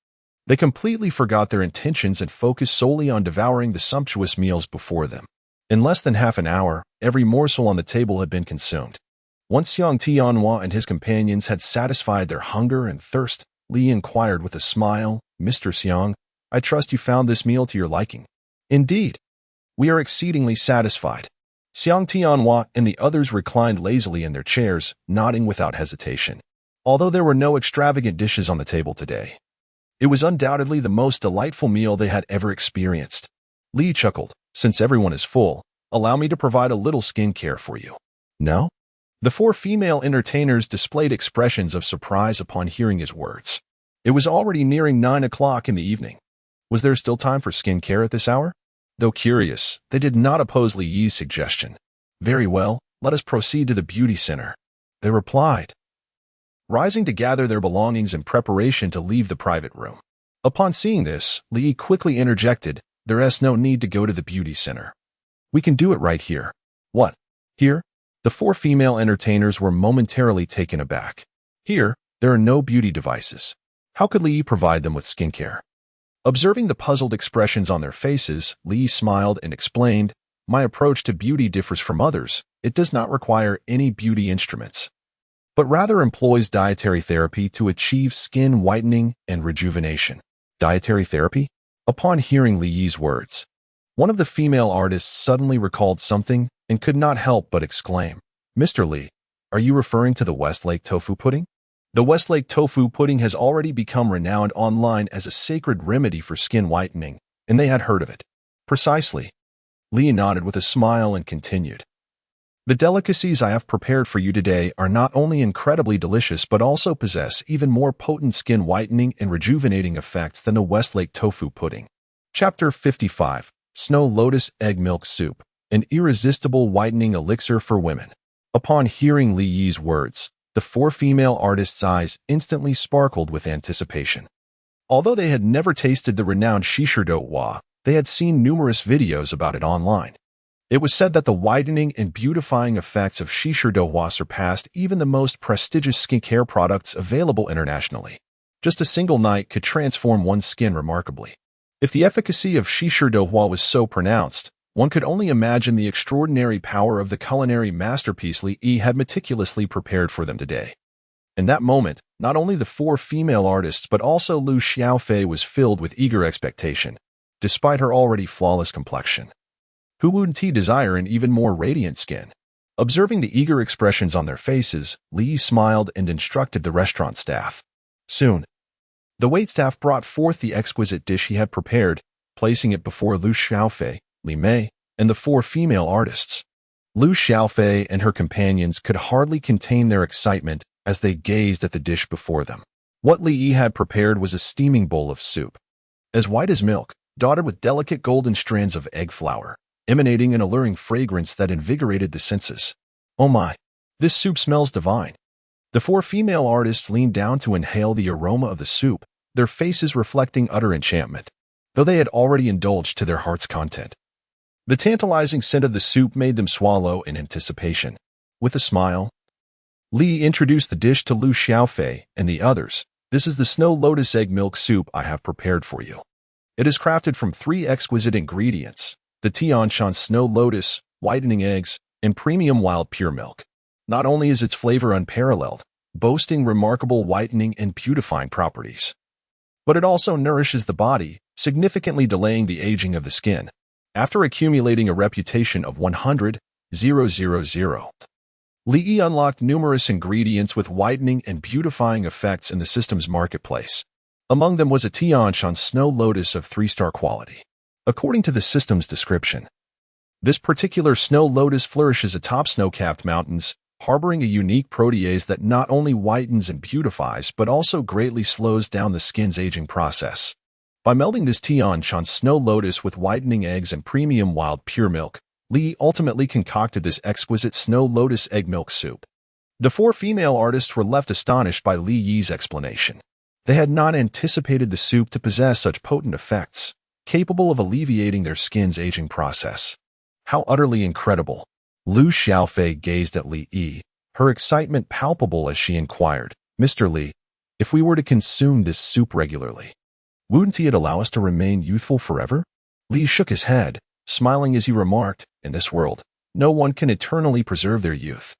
they completely forgot their intentions and focused solely on devouring the sumptuous meals before them. In less than half an hour, every morsel on the table had been consumed. Once Xiang Tianhua and his companions had satisfied their hunger and thirst, Li inquired with a smile, "Mr. Xiang, I trust you found this meal to your liking." "Indeed, we are exceedingly satisfied." Xiang Tianhua and the others reclined lazily in their chairs, nodding without hesitation. Although there were no extravagant dishes on the table today, it was undoubtedly the most delightful meal they had ever experienced. Li chuckled, "Since everyone is full, allow me to provide a little skincare for you." "No?" The 4 female entertainers displayed expressions of surprise upon hearing his words. It was already nearing 9 o'clock in the evening. Was there still time for skincare at this hour? Though curious, they did not oppose Li Yi's suggestion. "Very well, let us proceed to the beauty center," they replied, rising to gather their belongings in preparation to leave the private room. Upon seeing this, Li Yi quickly interjected, "There is no need to go to the beauty center. We can do it right here." "What? Here?" The 4 female entertainers were momentarily taken aback. "Here, there are no beauty devices. How could Li Yi provide them with skincare?" Observing the puzzled expressions on their faces, Li Yi smiled and explained, "My approach to beauty differs from others. It does not require any beauty instruments, but rather employs dietary therapy to achieve skin whitening and rejuvenation." "Dietary therapy?" Upon hearing Li Yi's words, one of the female artists suddenly recalled something and could not help but exclaim, "Mr. Li, are you referring to the Westlake tofu pudding?" The Westlake tofu pudding has already become renowned online as a sacred remedy for skin whitening, and they had heard of it. Precisely. Li nodded with a smile and continued. The delicacies I have prepared for you today are not only incredibly delicious but also possess even more potent skin whitening and rejuvenating effects than the Westlake tofu pudding. Chapter 55. Snow Lotus Egg Milk Soup, an irresistible whitening elixir for women. Upon hearing Li Yi's words, the four female artists' eyes instantly sparkled with anticipation. Although they had never tasted the renowned Shishirdouhua, they had seen numerous videos about it online. It was said that the whitening and beautifying effects of Shishirdouhua surpassed even the most prestigious skincare products available internationally. Just a single night could transform one's skin remarkably. If the efficacy of Shishirdouhua was so pronounced, one could only imagine the extraordinary power of the culinary masterpiece Li Yi had meticulously prepared for them today. In that moment, not only the four female artists but also Lu Xiaofei was filled with eager expectation, despite her already flawless complexion. Who wouldn't desire an even more radiant skin? Observing the eager expressions on their faces, Li Yi smiled and instructed the restaurant staff. Soon, the waitstaff brought forth the exquisite dish he had prepared, placing it before Lu Xiaofei, Li Mei, and the four female artists. Lu Xiaofei and her companions could hardly contain their excitement as they gazed at the dish before them. What Li Yi had prepared was a steaming bowl of soup, as white as milk, dotted with delicate golden strands of egg flour, emanating an alluring fragrance that invigorated the senses. "Oh my, this soup smells divine." The four female artists leaned down to inhale the aroma of the soup, their faces reflecting utter enchantment, though they had already indulged to their heart's content. The tantalizing scent of the soup made them swallow in anticipation. With a smile, Li introduced the dish to Lu Xiaofei and the others. "This is the Snow Lotus Egg Milk Soup I have prepared for you. It is crafted from 3 exquisite ingredients: the Tianshan snow lotus, whitening eggs, and premium wild pure milk. Not only is its flavor unparalleled, boasting remarkable whitening and beautifying properties, but it also nourishes the body, significantly delaying the aging of the skin." After accumulating a reputation of 100,000, Li Yi unlocked numerous ingredients with whitening and beautifying effects in the system's marketplace. Among them was a Tianshan snow lotus of 3-star quality. According to the system's description, this particular snow lotus flourishes atop snow-capped mountains, harboring a unique protease that not only whitens and beautifies but also greatly slows down the skin's aging process. By melding this Tianshan snow lotus with whitening eggs and premium wild pure milk, Li ultimately concocted this exquisite snow lotus egg milk soup. The four female artists were left astonished by Li Yi's explanation. They had not anticipated the soup to possess such potent effects, capable of alleviating their skin's aging process. How utterly incredible! Lu Xiaofei gazed at Li Yi, her excitement palpable as she inquired, "Mr. Li, if we were to consume this soup regularly, wouldn't it allow us to remain youthful forever?" Li shook his head, smiling as he remarked, "In this world, no one can eternally preserve their youth.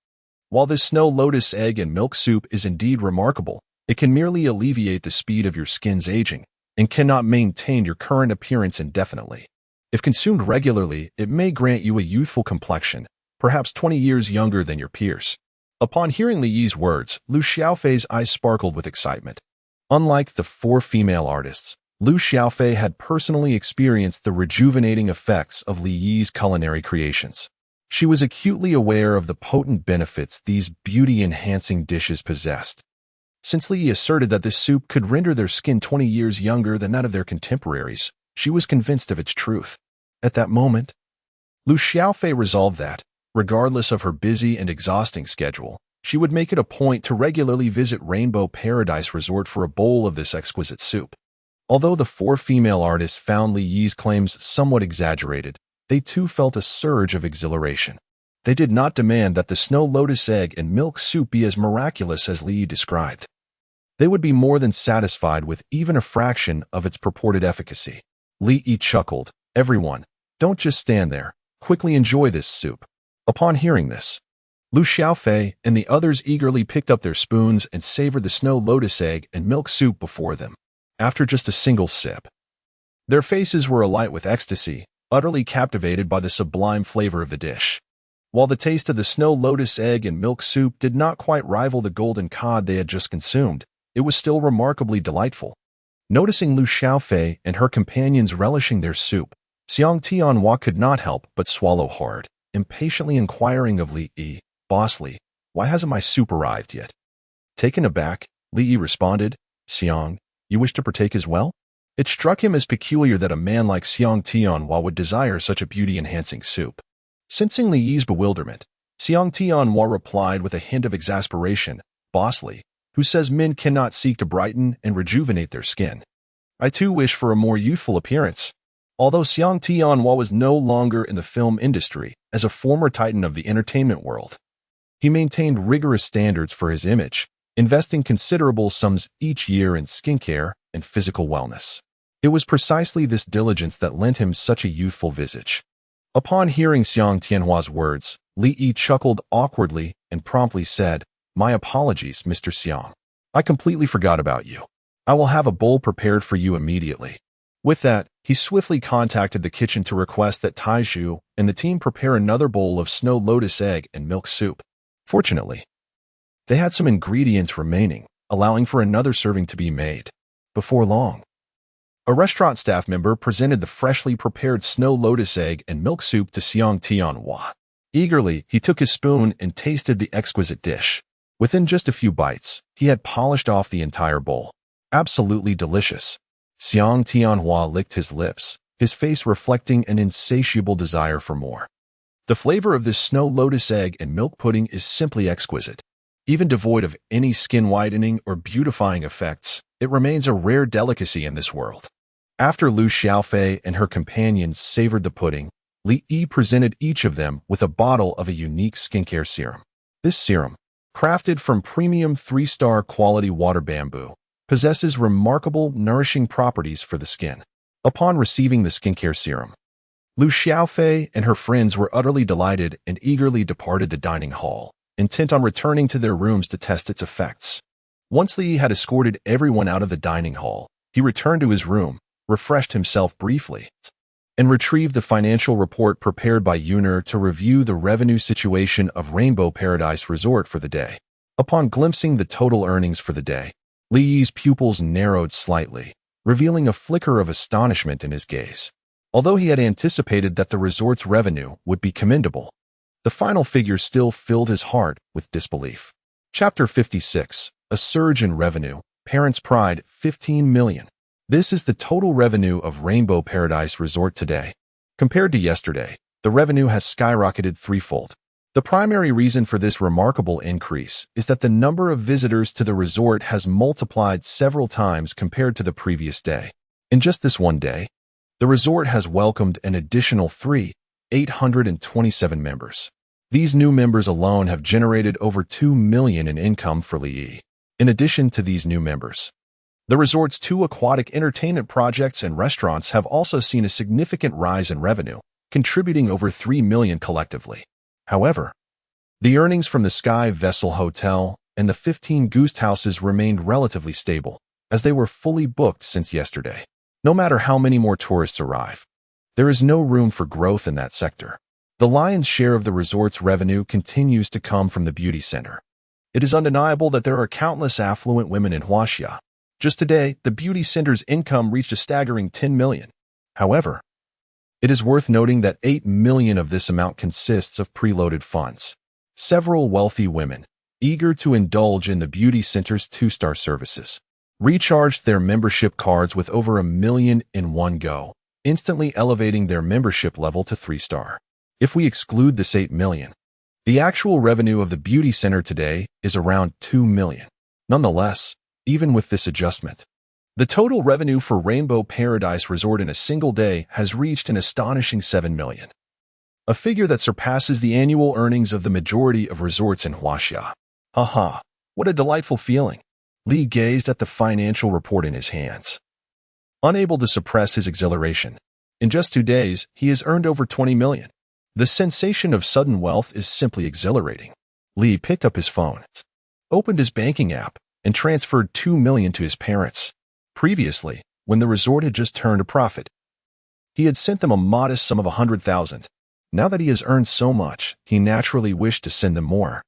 While this snow lotus egg and milk soup is indeed remarkable, it can merely alleviate the speed of your skin's aging and cannot maintain your current appearance indefinitely. If consumed regularly, it may grant you a youthful complexion, perhaps 20 years younger than your peers." Upon hearing Li Yi's words, Lu Xiaofei's eyes sparkled with excitement. Unlike the four female artists, Lu Xiaofei had personally experienced the rejuvenating effects of Li Yi's culinary creations. She was acutely aware of the potent benefits these beauty-enhancing dishes possessed. Since Li Yi asserted that this soup could render their skin 20 years younger than that of their contemporaries, she was convinced of its truth. At that moment, Lu Xiaofei resolved that, regardless of her busy and exhausting schedule, she would make it a point to regularly visit Rainbow Paradise Resort for a bowl of this exquisite soup. Although the four female artists found Li Yi's claims somewhat exaggerated, they too felt a surge of exhilaration. They did not demand that the snow lotus egg and milk soup be as miraculous as Li Yi described. They would be more than satisfied with even a fraction of its purported efficacy. Li Yi chuckled, "Everyone, don't just stand there. Quickly enjoy this soup." Upon hearing this, Lu Xiaofei and the others eagerly picked up their spoons and savored the snow lotus egg and milk soup before them. After just a single sip, Their faces were alight with ecstasy, utterly captivated by the sublime flavor of the dish. While the taste of the snow lotus egg and milk soup did not quite rival the golden cod they had just consumed, it was still remarkably delightful. Noticing Lu Xiaofei and her companions relishing their soup, Xiang Tianhua could not help but swallow hard, impatiently inquiring of Li Yi, "Boss Li, why hasn't my soup arrived yet?" Taken aback, Li Yi responded, "Xiang, you wish to partake as well?" It struck him as peculiar that a man like Xiang Tianhua would desire such a beauty-enhancing soup. Sensing Li Yi's bewilderment, Xiang Tianhua replied with a hint of exasperation, "Boss Li, who says men cannot seek to brighten and rejuvenate their skin? I too wish for a more youthful appearance." Although Xiang Tianhua was no longer in the film industry as a former titan of the entertainment world, he maintained rigorous standards for his image, investing considerable sums each year in skincare and physical wellness. It was precisely this diligence that lent him such a youthful visage. Upon hearing Xiang Tianhua's words, Li Yi chuckled awkwardly and promptly said, "My apologies, Mr. Xiang. I completely forgot about you. I will have a bowl prepared for you immediately." With that, he swiftly contacted the kitchen to request that Taizhu and the team prepare another bowl of snow lotus egg and milk soup. Fortunately, they had some ingredients remaining, allowing for another serving to be made. Before long, a restaurant staff member presented the freshly prepared snow lotus egg and milk soup to Xiang Tianhua. Eagerly, he took his spoon and tasted the exquisite dish. Within just a few bites, he had polished off the entire bowl. Absolutely delicious. Xiang Tianhua licked his lips, his face reflecting an insatiable desire for more. The flavor of this snow lotus egg and milk pudding is simply exquisite. Even devoid of any skin whitening or beautifying effects, it remains a rare delicacy in this world. After Lu Xiaofei and her companions savored the pudding, Li Yi presented each of them with a bottle of a unique skincare serum. This serum, crafted from premium 3-star quality water bamboo, possesses remarkable nourishing properties for the skin. Upon receiving the skincare serum, Lu Xiaofei and her friends were utterly delighted and eagerly departed the dining hall, intent on returning to their rooms to test its effects. Once Li had escorted everyone out of the dining hall, he returned to his room, refreshed himself briefly, and retrieved the financial report prepared by Yuner to review the revenue situation of Rainbow Paradise Resort for the day. Upon glimpsing the total earnings for the day, Li Yi's pupils narrowed slightly, revealing a flicker of astonishment in his gaze. Although he had anticipated that the resort's revenue would be commendable, the final figure still filled his heart with disbelief. Chapter 56. A surge in revenue. Parents' pride, 15 million. This is the total revenue of Rainbow Paradise Resort today. Compared to yesterday, the revenue has skyrocketed threefold. The primary reason for this remarkable increase is that the number of visitors to the resort has multiplied several times compared to the previous day. In just this one day, the resort has welcomed an additional 827 members. These new members alone have generated over 2 million in income for Li Yi. In addition to these new members, the resort's 2 aquatic entertainment projects and restaurants have also seen a significant rise in revenue, contributing over 3 million collectively. However, the earnings from the Sky Vessel Hotel and the 15 Goose Houses remained relatively stable, as they were fully booked since yesterday. No matter how many more tourists arrive, there is no room for growth in that sector. The lion's share of the resort's revenue continues to come from the beauty center. It is undeniable that there are countless affluent women in Huaxia. Just today, the beauty center's income reached a staggering 10 million. However, it is worth noting that 8 million of this amount consists of preloaded funds. Several wealthy women, eager to indulge in the beauty center's 2-star services, recharged their membership cards with over 1 million in one go, instantly elevating their membership level to 3-star. If we exclude this 8 million, the actual revenue of the beauty center today is around 2 million. Nonetheless, even with this adjustment, the total revenue for Rainbow Paradise Resort in a single day has reached an astonishing 7 million, a figure that surpasses the annual earnings of the majority of resorts in Huaxia. Haha, what a delightful feeling. Li gazed at the financial report in his hands, unable to suppress his exhilaration. In just 2 days, he has earned over 20 million. The sensation of sudden wealth is simply exhilarating. Li picked up his phone, opened his banking app, and transferred 2 million to his parents. Previously, when the resort had just turned a profit, He had sent them a modest sum of 100,000. Now that he has earned so much, he naturally wished to send them more,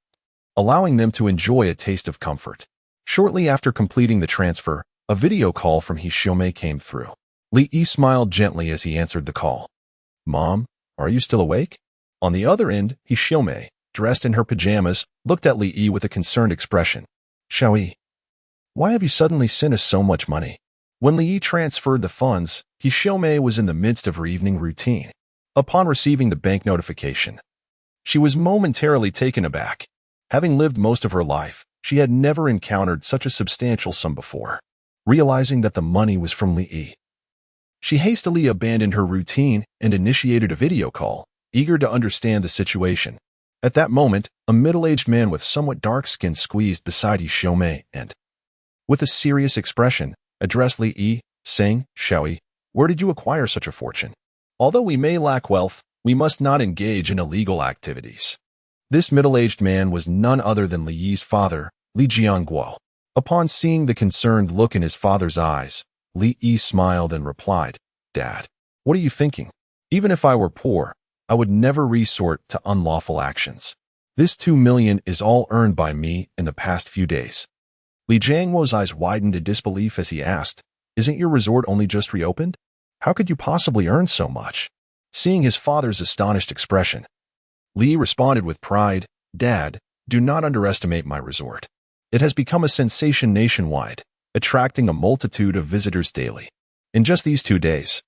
allowing them to enjoy a taste of comfort. Shortly after completing the transfer, a video call from Xiaomei came through. Li Yi smiled gently as he answered the call. "Mom, are you still awake?" On the other end, Xiaomei, dressed in her pajamas, looked at Li Yi with a concerned expression. "Xiaoyi, why have you suddenly sent us so much money?" When Li Yi transferred the funds, Xiaomei was in the midst of her evening routine. Upon receiving the bank notification, she was momentarily taken aback. Having lived most of her life, she had never encountered such a substantial sum before. Realizing that the money was from Li Yi, she hastily abandoned her routine and initiated a video call, eager to understand the situation. At that moment, a middle-aged man with somewhat dark skin squeezed beside Xiaomei and, with a serious expression, addressed Li Yi, saying, "Xiaoyi, where did you acquire such a fortune? Although we may lack wealth, we must not engage in illegal activities." This middle-aged man was none other than Li Yi's father, Li Jianguo. Upon seeing the concerned look in his father's eyes, Li Yi smiled and replied, "Dad, what are you thinking? Even if I were poor, I would never resort to unlawful actions. This 2 million is all earned by me in the past few days." Li Jianguo's eyes widened in disbelief as he asked, "Isn't your resort only just reopened? How could you possibly earn so much?" Seeing his father's astonished expression, Li responded with pride, "Dad, do not underestimate my resort. It has become a sensation nationwide, attracting a multitude of visitors daily. In just these 2 days,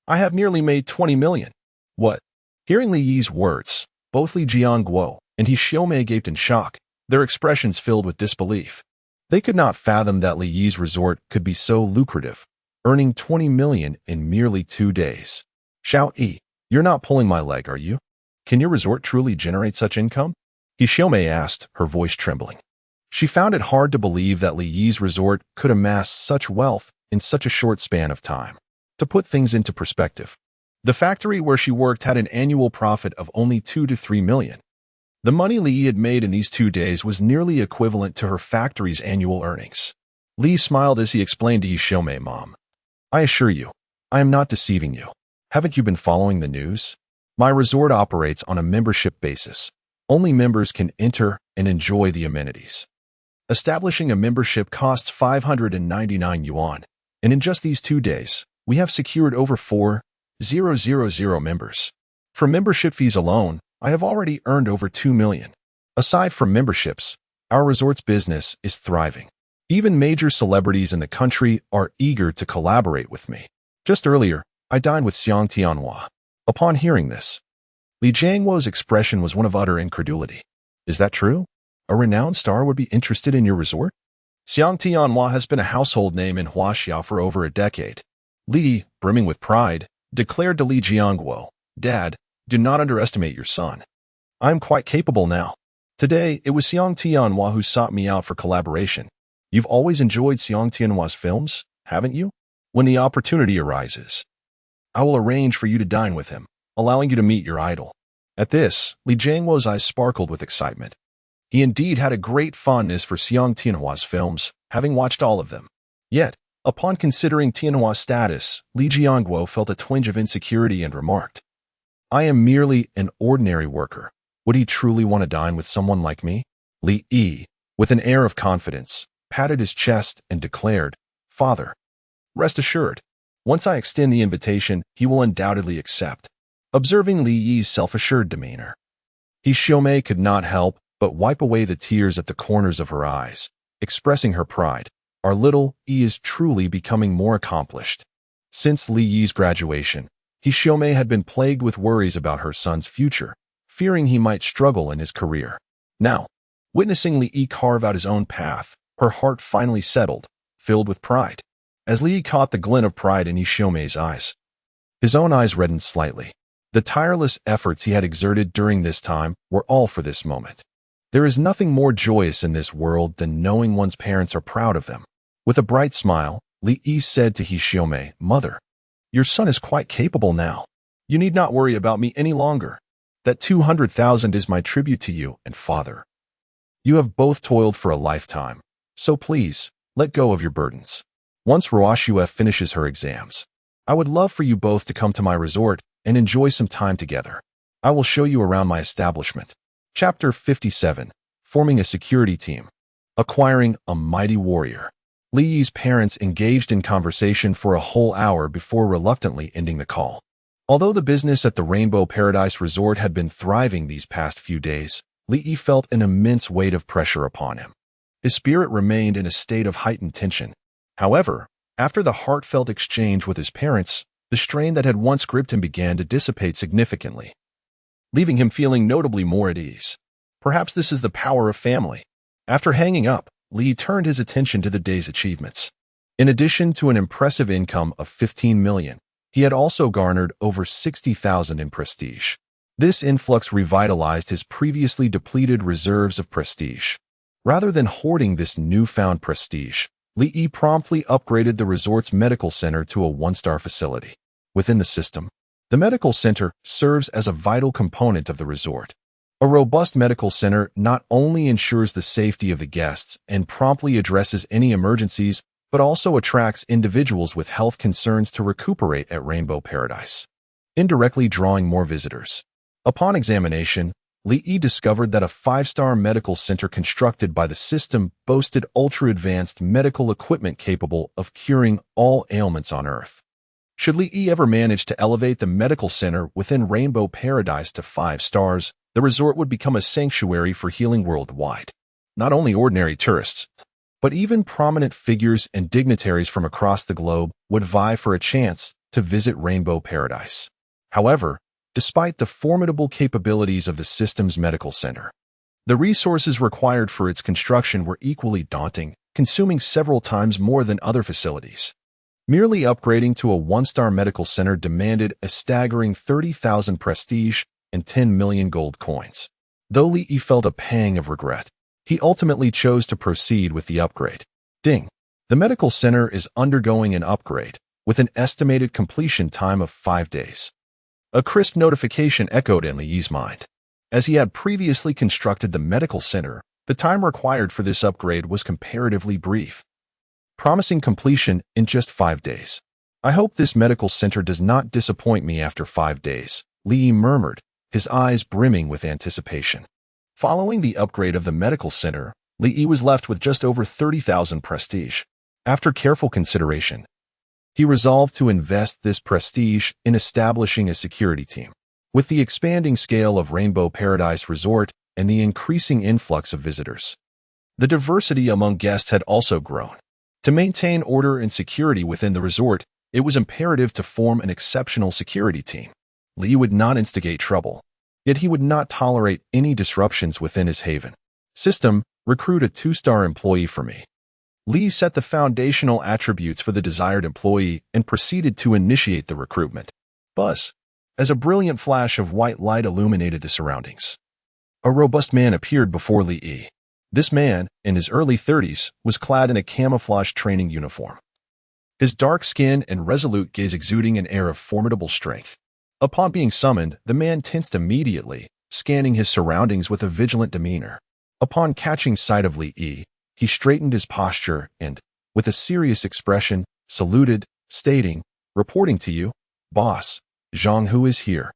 I have nearly made 20 million. What?" Hearing Li Yi's words, both Li Jianguo and Xiaomei gaped in shock, their expressions filled with disbelief. They could not fathom that Li Yi's resort could be so lucrative, earning 20 million in merely 2 days. "Xiaoyi, you're not pulling my leg, are you? Can your resort truly generate such income?" Xiaomei asked, her voice trembling. She found it hard to believe that Li Yi's resort could amass such wealth in such a short span of time. To put things into perspective, the factory where she worked had an annual profit of only 2 to 3 million. The money Li Yi had made in these 2 days was nearly equivalent to her factory's annual earnings. Li smiled as he explained to Xiaomei, "Mom, I assure you, I am not deceiving you. Haven't you been following the news? My resort operates on a membership basis. Only members can enter and enjoy the amenities. Establishing a membership costs 599 yuan, and in just these 2 days, we have secured over 4,000 members. For membership fees alone, I have already earned over 2 million. Aside from memberships, our resort's business is thriving. Even major celebrities in the country are eager to collaborate with me. Just earlier, I dined with Xiang Tianhua." Upon hearing this, Li Jianguo's expression was one of utter incredulity. "Is that true? A renowned star would be interested in your resort?" Xiang Tianhua has been a household name in Huaxia for over a decade. Li, brimming with pride, declared to Li Jianguo, "Dad, do not underestimate your son. I am quite capable now. Today, it was Xiang Tianhua who sought me out for collaboration. You've always enjoyed Xiang Tianhua's films, haven't you? When the opportunity arises, I will arrange for you to dine with him, allowing you to meet your idol." At this, Li Jianguo's eyes sparkled with excitement. He indeed had a great fondness for Xiang Tianhua's films, having watched all of them. Yet, upon considering Tianhua's status, Li Jianguo felt a twinge of insecurity and remarked, "I am merely an ordinary worker. Would he truly want to dine with someone like me?" Li Yi, with an air of confidence, patted his chest and declared, "Father, rest assured, once I extend the invitation, he will undoubtedly accept." Observing Li Yi's self-assured demeanor, Xiaomei could not help but wipe away the tears at the corners of her eyes, expressing her pride. Our little Yi is truly becoming more accomplished. Since Li Yi's graduation, Xiaomei had been plagued with worries about her son's future, fearing he might struggle in his career. Now, witnessing Li Yi carve out his own path, her heart finally settled, filled with pride. As Li Yi caught the glint of pride in Xiaomei's eyes, his own eyes reddened slightly. The tireless efforts he had exerted during this time were all for this moment. There is nothing more joyous in this world than knowing one's parents are proud of them. With a bright smile, Li Yi said to Xiaomei, "Mother, your son is quite capable now. You need not worry about me any longer. That 200,000 is my tribute to you and father. You have both toiled for a lifetime, so please, let go of your burdens." Once Ruoxue finishes her exams, I would love for you both to come to my resort and enjoy some time together. I will show you around my establishment. Chapter 57. Forming a security team. Acquiring a mighty warrior. Li Yi's parents engaged in conversation for a whole hour before reluctantly ending the call. Although the business at the Rainbow Paradise Resort had been thriving these past few days, Li Yi felt an immense weight of pressure upon him. His spirit remained in a state of heightened tension. However, after the heartfelt exchange with his parents, the strain that had once gripped him began to dissipate significantly, leaving him feeling notably more at ease. Perhaps this is the power of family. After hanging up, Li turned his attention to the day's achievements. In addition to an impressive income of 15 million, he had also garnered over 60,000 in prestige. This influx revitalized his previously depleted reserves of prestige. Rather than hoarding this newfound prestige, Li Yi promptly upgraded the resort's medical center to a one-star facility. Within the system, the medical center serves as a vital component of the resort. A robust medical center not only ensures the safety of the guests and promptly addresses any emergencies, but also attracts individuals with health concerns to recuperate at Rainbow Paradise, indirectly drawing more visitors. Upon examination, Li Yi discovered that a 5-star medical center constructed by the system boasted ultra-advanced medical equipment capable of curing all ailments on Earth. Should Li Yi ever manage to elevate the medical center within Rainbow Paradise to 5 stars, the resort would become a sanctuary for healing worldwide. Not only ordinary tourists, but even prominent figures and dignitaries from across the globe would vie for a chance to visit Rainbow Paradise. However, despite the formidable capabilities of the system's medical center, the resources required for its construction were equally daunting, consuming several times more than other facilities. Merely upgrading to a 1-star medical center demanded a staggering 30,000 prestige and 10 million gold coins. Though Li Yi felt a pang of regret, he ultimately chose to proceed with the upgrade. Ding! The medical center is undergoing an upgrade, with an estimated completion time of 5 days. A crisp notification echoed in Li Yi's mind. As he had previously constructed the medical center, the time required for this upgrade was comparatively brief, promising completion in just 5 days. I hope this medical center does not disappoint me after 5 days, Li Yi murmured, his eyes brimming with anticipation. Following the upgrade of the medical center, Li Yi was left with just over 30,000 prestige. After careful consideration, he resolved to invest this prestige in establishing a security team. With the expanding scale of Rainbow Paradise Resort and the increasing influx of visitors, the diversity among guests had also grown. To maintain order and security within the resort, it was imperative to form an exceptional security team. Li would not instigate trouble, yet he would not tolerate any disruptions within his haven. System, recruit a 2-star employee for me. Li set the foundational attributes for the desired employee and proceeded to initiate the recruitment. Buzz! As a brilliant flash of white light illuminated the surroundings, a robust man appeared before Li Yi. This man, in his early 30s, was clad in a camouflage training uniform, his dark skin and resolute gaze exuding an air of formidable strength. Upon being summoned, the man tensed immediately, scanning his surroundings with a vigilant demeanor. Upon catching sight of Li Yi, he straightened his posture and, with a serious expression, saluted, stating, "Reporting to you, boss, Zhang Hu is here."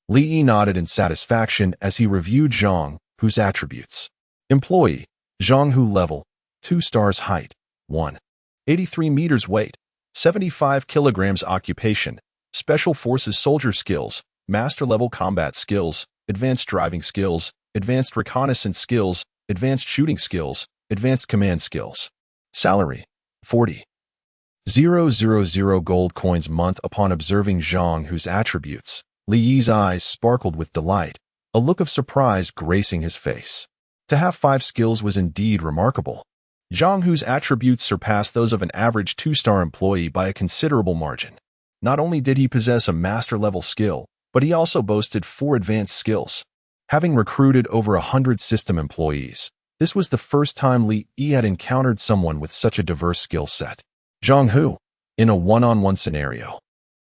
Li Yi nodded in satisfaction as he reviewed Zhang Hu's attributes. Employee, Zhang Hu level, 2 stars height, 183 meters weight, 75 kilograms occupation, Special Forces soldier skills, master-level combat skills, advanced driving skills, advanced reconnaissance skills, advanced shooting skills, advanced command skills. Salary, 40,000 gold coins month. Upon observing Zhang Hu's attributes, Li Yi's eyes sparkled with delight, a look of surprise gracing his face. To have 5 skills was indeed remarkable. Zhang Hu's attributes surpassed those of an average 2-star employee by a considerable margin. Not only did he possess a master-level skill, but he also boasted 4 advanced skills. Having recruited over 100 system employees, this was the first time Li Yi had encountered someone with such a diverse skill set. Zhang Hu, in a one-on-one scenario,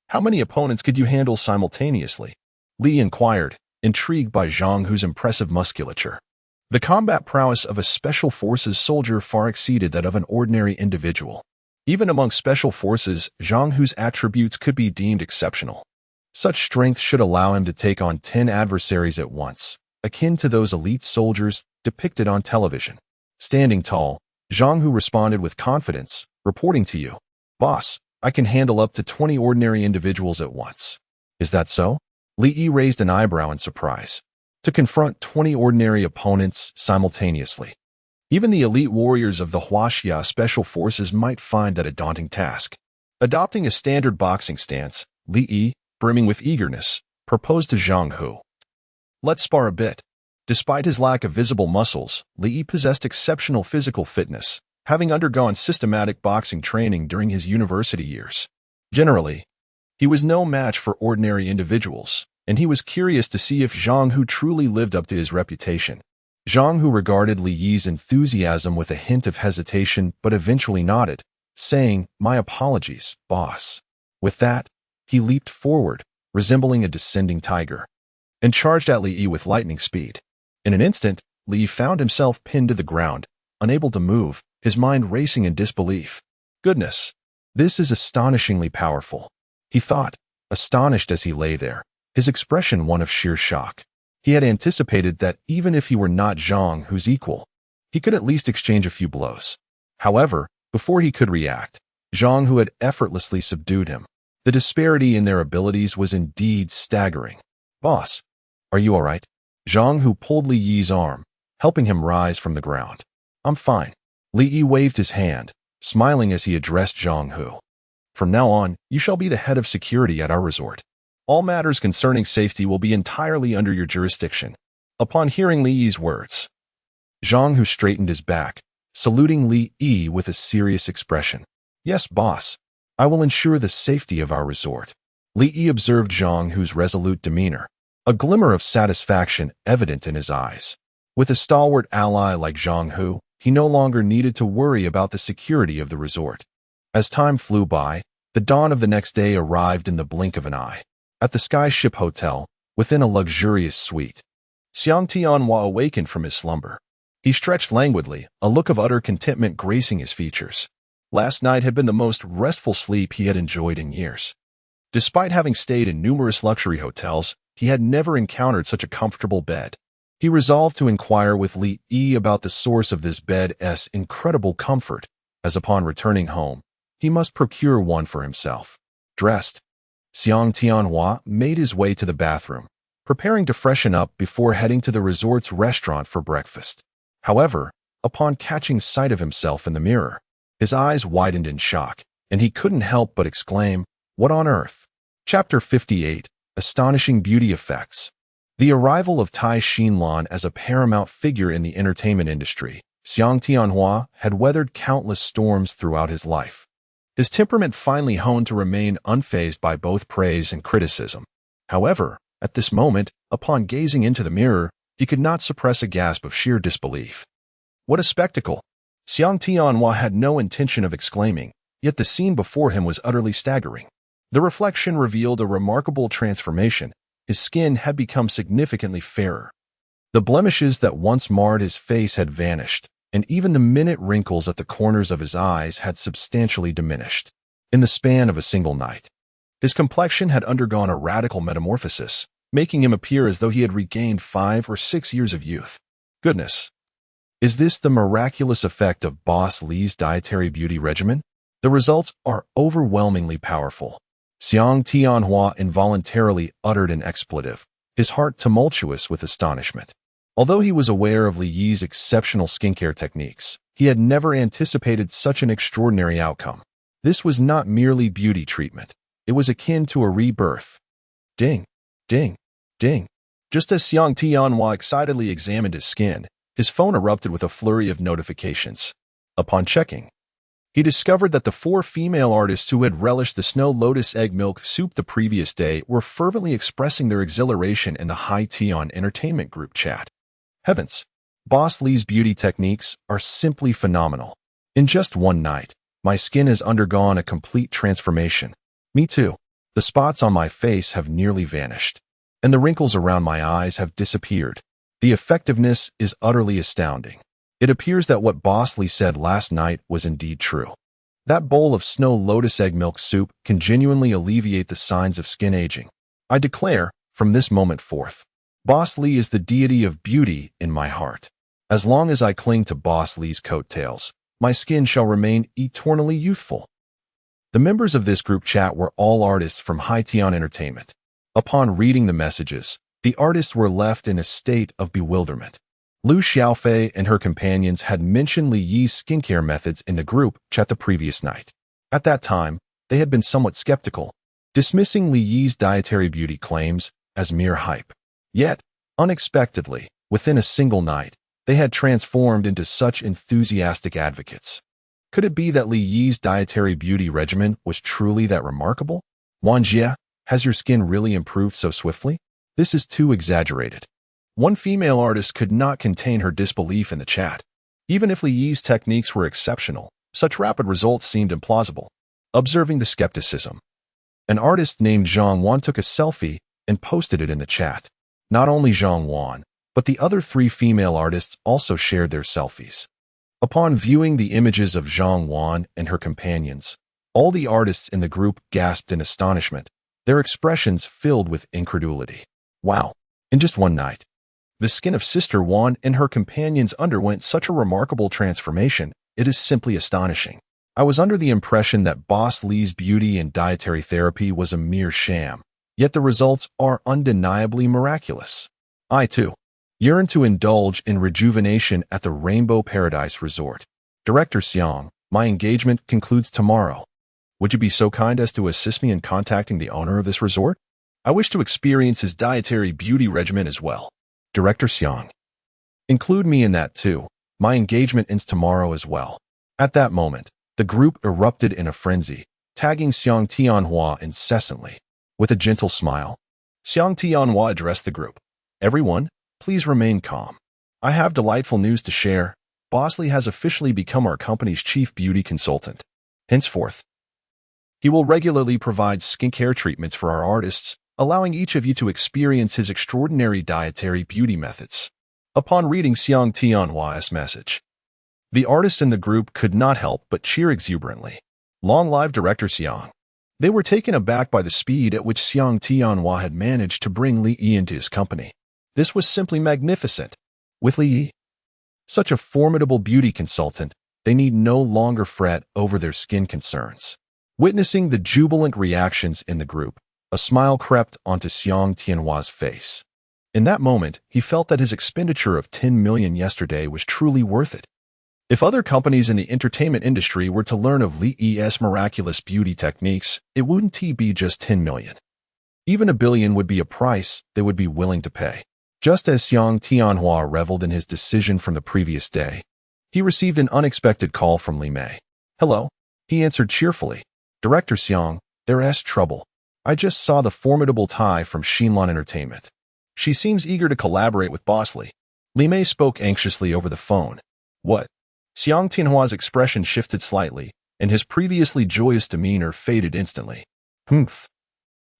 how many opponents could you handle simultaneously? Li inquired, intrigued by Zhang Hu's impressive musculature. The combat prowess of a Special Forces soldier far exceeded that of an ordinary individual. Even among special forces, Zhang Hu's attributes could be deemed exceptional. Such strength should allow him to take on 10 adversaries at once, akin to those elite soldiers depicted on television. Standing tall, Zhang Hu responded with confidence, reporting to you, "Boss, I can handle up to 20 ordinary individuals at once." "Is that so?" Li Yi raised an eyebrow in surprise. To confront 20 ordinary opponents simultaneously. Even the elite warriors of the Huaxia Special Forces might find that a daunting task. Adopting a standard boxing stance, Li Yi, brimming with eagerness, proposed to Zhang Hu. "Let's spar a bit." Despite his lack of visible muscles, Li Yi possessed exceptional physical fitness, having undergone systematic boxing training during his university years. Generally, he was no match for ordinary individuals, and he was curious to see if Zhang Hu truly lived up to his reputation. Zhang Hu regarded Li Yi's enthusiasm with a hint of hesitation but eventually nodded, saying, "My apologies, boss." With that, he leaped forward, resembling a descending tiger, and charged at Li Yi with lightning speed. In an instant, Li Yi found himself pinned to the ground, unable to move, his mind racing in disbelief. "Goodness, this is astonishingly powerful," he thought, astonished as he lay there, his expression one of sheer shock. He had anticipated that even if he were not Zhang Hu's equal, he could at least exchange a few blows. However, before he could react, Zhang Hu had effortlessly subdued him. The disparity in their abilities was indeed staggering. "Boss, are you all right?" Zhang Hu pulled Li Yi's arm, helping him rise from the ground. "I'm fine." Li Yi waved his hand, smiling as he addressed Zhang Hu. "From now on, you shall be the head of security at our resort. All matters concerning safety will be entirely under your jurisdiction." Upon hearing Li Yi's words, Zhang Hu straightened his back, saluting Li Yi with a serious expression. "Yes, boss. I will ensure the safety of our resort." Li Yi observed Zhang Hu's resolute demeanor, a glimmer of satisfaction evident in his eyes. With a stalwart ally like Zhang Hu, he no longer needed to worry about the security of the resort. As time flew by, the dawn of the next day arrived in the blink of an eye. At the Skyship Hotel, within a luxurious suite, Xiang Tianhua awakened from his slumber. He stretched languidly, a look of utter contentment gracing his features. Last night had been the most restful sleep he had enjoyed in years. Despite having stayed in numerous luxury hotels, he had never encountered such a comfortable bed. He resolved to inquire with Li Yi about the source of this bed's incredible comfort, as upon returning home, he must procure one for himself. Dressed, Xiang Tianhua made his way to the bathroom, preparing to freshen up before heading to the resort's restaurant for breakfast. However, upon catching sight of himself in the mirror, his eyes widened in shock, and he couldn't help but exclaim, "What on earth?" Chapter 58, Astonishing Beauty Effects. The arrival of Tai Xinlan as a paramount figure in the entertainment industry, Xiang Tianhua had weathered countless storms throughout his life. His temperament finely honed to remain unfazed by both praise and criticism. However, at this moment, upon gazing into the mirror, he could not suppress a gasp of sheer disbelief. What a spectacle! Xiang Tianhua had no intention of exclaiming, yet the scene before him was utterly staggering. The reflection revealed a remarkable transformation. His skin had become significantly fairer. The blemishes that once marred his face had vanished, and even the minute wrinkles at the corners of his eyes had substantially diminished. In the span of a single night, his complexion had undergone a radical metamorphosis, making him appear as though he had regained 5 or 6 years of youth. Goodness! Is this the miraculous effect of Boss Li's dietary beauty regimen? The results are overwhelmingly powerful. Xiang Tianhua involuntarily uttered an expletive, his heart tumultuous with astonishment. Although he was aware of Li Yi's exceptional skincare techniques, he had never anticipated such an extraordinary outcome. This was not merely beauty treatment. It was akin to a rebirth. Ding, ding, ding. Just as Xiang Tianhua excitedly examined his skin, his phone erupted with a flurry of notifications. Upon checking, he discovered that the 4 female artists who had relished the Snow Lotus Egg Milk Soup the previous day were fervently expressing their exhilaration in the High Tion Entertainment Group chat. Heavens! Boss Li's beauty techniques are simply phenomenal. In just one night, my skin has undergone a complete transformation. Me too. The spots on my face have nearly vanished, and the wrinkles around my eyes have disappeared. The effectiveness is utterly astounding. It appears that what Boss Li said last night was indeed true. That bowl of snow lotus egg milk soup can genuinely alleviate the signs of skin aging. I declare, from this moment forth, Boss Lee is the deity of beauty in my heart. As long as I cling to Boss Lee's coattails, my skin shall remain eternally youthful. The members of this group chat were all artists from Haitian Entertainment. Upon reading the messages, the artists were left in a state of bewilderment. Liu Xiaofei and her companions had mentioned Li Yi's skincare methods in the group chat the previous night. At that time, they had been somewhat skeptical, dismissing Li Yi's dietary beauty claims as mere hype. Yet, unexpectedly, within a single night, they had transformed into such enthusiastic advocates. Could it be that Li Yi's dietary beauty regimen was truly that remarkable? Wang Jie, has your skin really improved so swiftly? This is too exaggerated. One female artist could not contain her disbelief in the chat. Even if Li Yi's techniques were exceptional, such rapid results seemed implausible. Observing the skepticism, an artist named Zhang Wan took a selfie and posted it in the chat. Not only Zhang Wan, but the other 3 female artists also shared their selfies. Upon viewing the images of Zhang Wan and her companions, all the artists in the group gasped in astonishment, their expressions filled with incredulity. Wow! In just one night, the skin of Sister Wan and her companions underwent such a remarkable transformation, it is simply astonishing. I was under the impression that Boss Lee's beauty and dietary therapy was a mere sham, yet the results are undeniably miraculous. I, too, yearn to indulge in rejuvenation at the Rainbow Paradise Resort. Director Xiang, my engagement concludes tomorrow. Would you be so kind as to assist me in contacting the owner of this resort? I wish to experience his dietary beauty regimen as well. Director Xiang. Include me in that too. My engagement ends tomorrow as well. At that moment, the group erupted in a frenzy, tagging Xiang Tianhua incessantly. With a gentle smile, Xiang Tianhua addressed the group. Everyone, please remain calm. I have delightful news to share. Boss Lee has officially become our company's chief beauty consultant. Henceforth, he will regularly provide skincare treatments for our artists, allowing each of you to experience his extraordinary dietary beauty methods. Upon reading Xiang Tianhua's message, the artists in the group could not help but cheer exuberantly. Long live Director Xiang. They were taken aback by the speed at which Xiang Tianhua had managed to bring Li Yi into his company. This was simply magnificent. With Li Yi, such a formidable beauty consultant, they need no longer fret over their skin concerns. Witnessing the jubilant reactions in the group, a smile crept onto Xiang Tianhua's face. In that moment, he felt that his expenditure of 10 million yesterday was truly worth it. If other companies in the entertainment industry were to learn of Li Yi's miraculous beauty techniques, it wouldn't be just 10 million. Even $1 billion would be a price they would be willing to pay. Just as Xiang Tianhua reveled in his decision from the previous day, he received an unexpected call from Li Mei. Hello, he answered cheerfully. Director Xiang, there's trouble. I just saw the formidable Tai from Xinlan Entertainment. She seems eager to collaborate with Boss Lee. Li Mei spoke anxiously over the phone. What? Xiang Tianhua's expression shifted slightly, and his previously joyous demeanor faded instantly. Humph.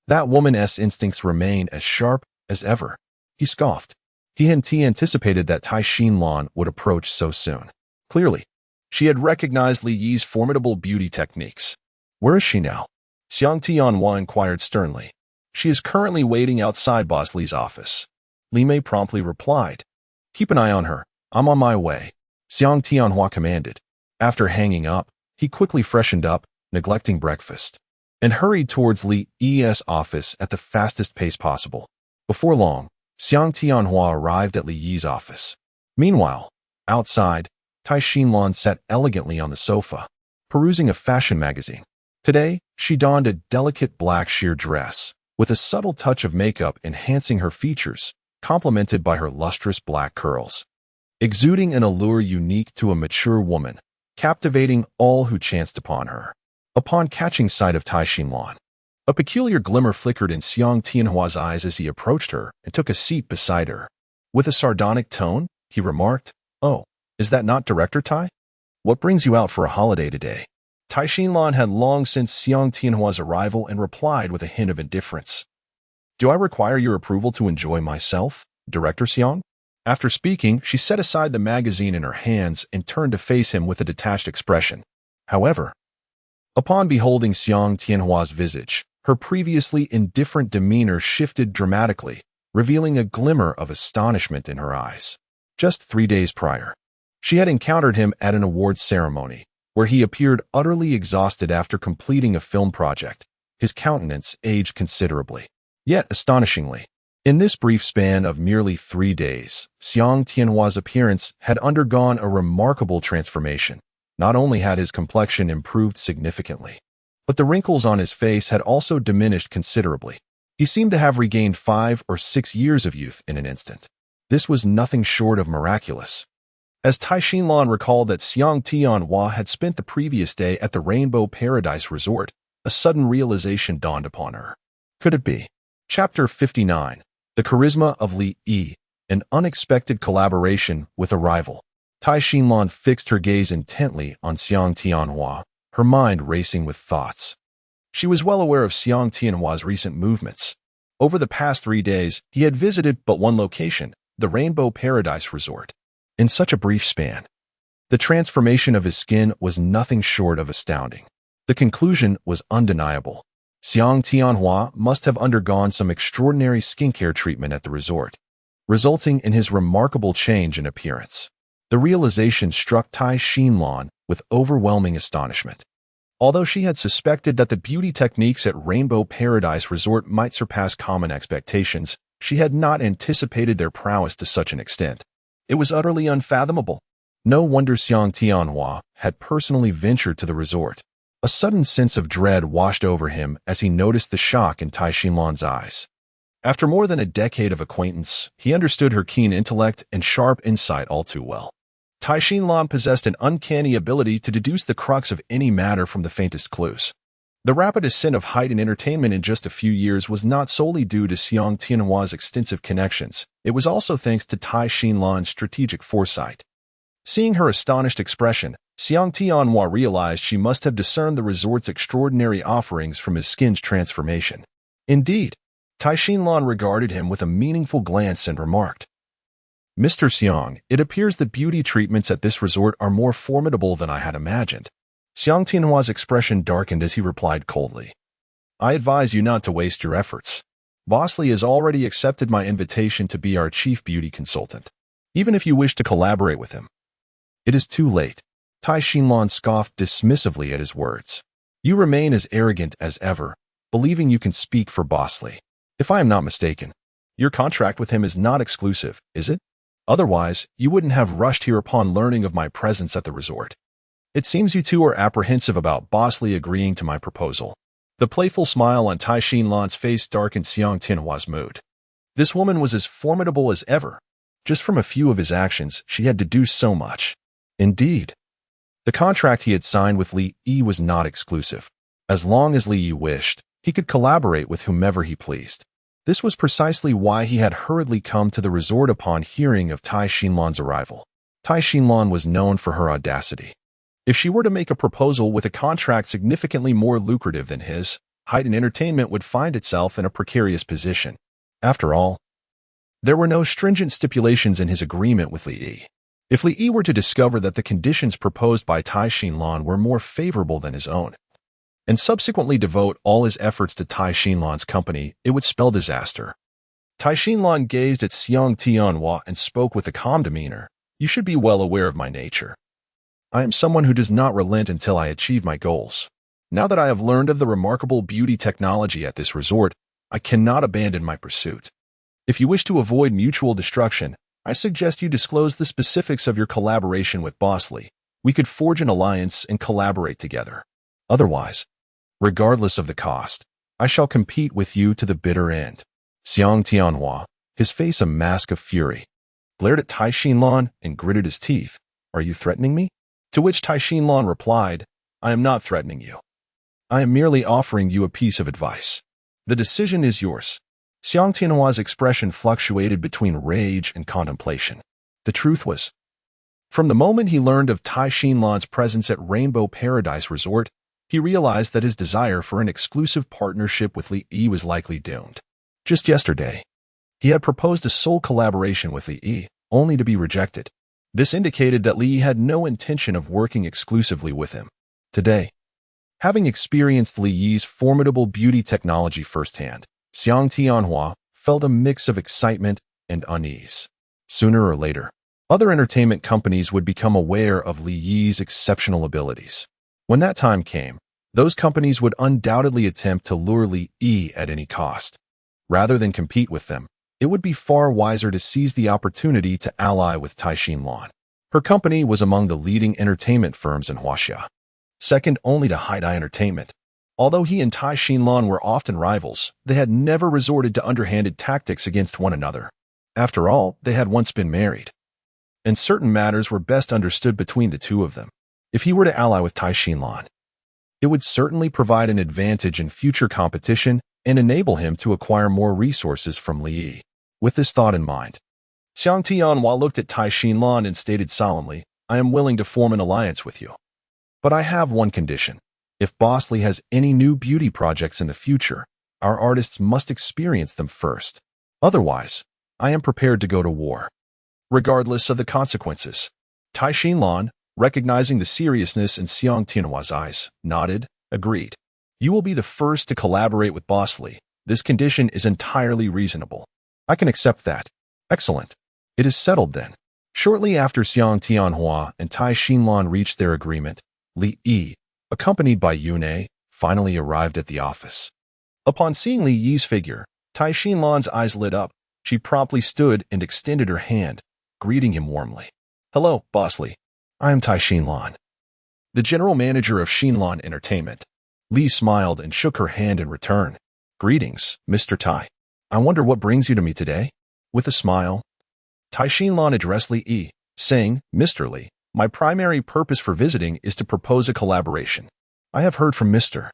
That woman's instincts remain as sharp as ever. He scoffed. He anticipated that Tai Xinlan would approach so soon. Clearly, she had recognized Li Yi's formidable beauty techniques. Where is she now? Xiang Tianhua inquired sternly. She is currently waiting outside Boss Lee's office. Li Mei promptly replied. Keep an eye on her. I'm on my way. Xiang Tianhua commanded. After hanging up, he quickly freshened up, neglecting breakfast, and hurried towards Li Yi's office at the fastest pace possible. Before long, Xiang Tianhua arrived at Li Yi's office. Meanwhile, outside, Tai Xinlan sat elegantly on the sofa, perusing a fashion magazine. Today, she donned a delicate black sheer dress, with a subtle touch of makeup enhancing her features, complemented by her lustrous black curls. Exuding an allure unique to a mature woman, captivating all who chanced upon her. Upon catching sight of Tai Xinlan, a peculiar glimmer flickered in Xiang Tianhua's eyes as he approached her and took a seat beside her. With a sardonic tone, he remarked, Oh, is that not Director Tai? What brings you out for a holiday today? Tai Xinlan had long since Xiang Tianhua's arrival and replied with a hint of indifference. Do I require your approval to enjoy myself, Director Xiang? After speaking, she set aside the magazine in her hands and turned to face him with a detached expression. However, Upon beholding Xiang Tianhua's visage, her previously indifferent demeanor shifted dramatically, revealing a glimmer of astonishment in her eyes. Just 3 days prior, she had encountered him at an awards ceremony, where he appeared utterly exhausted after completing a film project. His countenance aged considerably. Yet, astonishingly, in this brief span of merely 3 days, Xiang Tianhua's appearance had undergone a remarkable transformation. Not only had his complexion improved significantly, but the wrinkles on his face had also diminished considerably. He seemed to have regained 5 or 6 years of youth in an instant. This was nothing short of miraculous. As Tai Xinlan recalled that Xiang Tianhua had spent the previous day at the Rainbow Paradise Resort, a sudden realization dawned upon her. Could it be? Chapter 59. The Charisma of Li Yi, an unexpected collaboration with a rival. Tai Xinlan fixed her gaze intently on Xiang Tianhua, her mind racing with thoughts. She was well aware of Xiang Tianhua's recent movements. Over the past 3 days, he had visited but one location, the Rainbow Paradise Resort. In such a brief span, the transformation of his skin was nothing short of astounding. The conclusion was undeniable. Xiang Tianhua must have undergone some extraordinary skincare treatment at the resort, resulting in his remarkable change in appearance. The realization struck Tai Xinlan with overwhelming astonishment. Although she had suspected that the beauty techniques at Rainbow Paradise Resort might surpass common expectations, she had not anticipated their prowess to such an extent. It was utterly unfathomable. No wonder Xiang Tianhua had personally ventured to the resort. A sudden sense of dread washed over him as he noticed the shock in Tai Xinlan's eyes. After more than a decade of acquaintance, he understood her keen intellect and sharp insight all too well. Tai Xinlan possessed an uncanny ability to deduce the crux of any matter from the faintest clues. The rapid ascent of height and entertainment in just a few years was not solely due to Xiang Tianhua's extensive connections. It was also thanks to Tai Xinlan's strategic foresight. Seeing her astonished expression, Xiang Tianhua realized she must have discerned the resort's extraordinary offerings from his skin's transformation. Indeed, Tai Xinlan regarded him with a meaningful glance and remarked, "Mr. Xiang, it appears the beauty treatments at this resort are more formidable than I had imagined." Xiang Tianhua's expression darkened as he replied coldly, "I advise you not to waste your efforts. Bosley has already accepted my invitation to be our chief beauty consultant. Even if you wish to collaborate with him, it is too late." Tai Xinlan scoffed dismissively at his words. "You remain as arrogant as ever, believing you can speak for Bosley. If I am not mistaken, your contract with him is not exclusive, is it? Otherwise, you wouldn't have rushed here upon learning of my presence at the resort. It seems you two are apprehensive about Bosley agreeing to my proposal." The playful smile on Tai Xinlan's face darkened Xiang Tianhua's mood. This woman was as formidable as ever. Just from a few of his actions, she had deduced so much. Indeed, the contract he had signed with Li Yi was not exclusive. As long as Li Yi wished, he could collaborate with whomever he pleased. This was precisely why he had hurriedly come to the resort upon hearing of Tai Xinlan's arrival. Tai Xinlan was known for her audacity. If she were to make a proposal with a contract significantly more lucrative than his, height and entertainment would find itself in a precarious position. After all, there were no stringent stipulations in his agreement with Li Yi. If Li Yi were to discover that the conditions proposed by Tai Xinlan were more favorable than his own, and subsequently devote all his efforts to Tai Xinlan's company, it would spell disaster. Tai Xinlan gazed at Xiang Tianhua and spoke with a calm demeanor. "You should be well aware of my nature. I am someone who does not relent until I achieve my goals. Now that I have learned of the remarkable beauty technology at this resort, I cannot abandon my pursuit. If you wish to avoid mutual destruction, I suggest you disclose the specifics of your collaboration with Bosley. We could forge an alliance and collaborate together. Otherwise, regardless of the cost, I shall compete with you to the bitter end." Xiang Tianhua, his face a mask of fury, glared at Tai Xinlan and gritted his teeth. "Are you threatening me?" To which Tai Xinlan replied, "I am not threatening you. I am merely offering you a piece of advice. The decision is yours." Xiang Tianhua's expression fluctuated between rage and contemplation. The truth was, from the moment he learned of Tai Xinlan's presence at Rainbow Paradise Resort, he realized that his desire for an exclusive partnership with Li Yi was likely doomed. Just yesterday, he had proposed a sole collaboration with Li Yi, only to be rejected. This indicated that Li Yi had no intention of working exclusively with him. Today, Having experienced Li Yi's formidable beauty technology firsthand, Xiang Tianhua felt a mix of excitement and unease. Sooner or later, other entertainment companies would become aware of Li Yi's exceptional abilities. When that time came, those companies would undoubtedly attempt to lure Li Yi at any cost. Rather than compete with them, it would be far wiser to seize the opportunity to ally with Tai Xinlan. Her company was among the leading entertainment firms in Huaxia, second only to Haidai Entertainment. Although he and Tai Xinlan were often rivals, they had never resorted to underhanded tactics against one another. After all, they had once been married, and certain matters were best understood between the two of them. If he were to ally with Tai Xinlan, it would certainly provide an advantage in future competition and enable him to acquire more resources from Li Yi. With this thought in mind, Xiang Tianhua looked at Tai Xinlan and stated solemnly, "I am willing to form an alliance with you. But I have one condition. If Boss Li has any new beauty projects in the future, our artists must experience them first. Otherwise, I am prepared to go to war, regardless of the consequences." Tai Xinlan, recognizing the seriousness in Xiang Tianhua's eyes, nodded, agreed. "You will be the first to collaborate with Boss Li. This condition is entirely reasonable. I can accept that." "Excellent. It is settled then." Shortly after Xiang Tianhua and Tai Xinlan reached their agreement, Li Yi, accompanied by Yunei, finally arrived at the office. Upon seeing Li Yi's figure, Tai Xinlan's eyes lit up. She promptly stood and extended her hand, greeting him warmly. "Hello, Boss Li. I am Tai Xinlan, the general manager of Xinlan Entertainment." Li smiled and shook her hand in return. "Greetings, Mr. Tai. I wonder what brings you to me today?" With a smile, Tai Xinlan addressed Li Yi, saying, "Mr. Li, my primary purpose for visiting is to propose a collaboration. I have heard from Mr.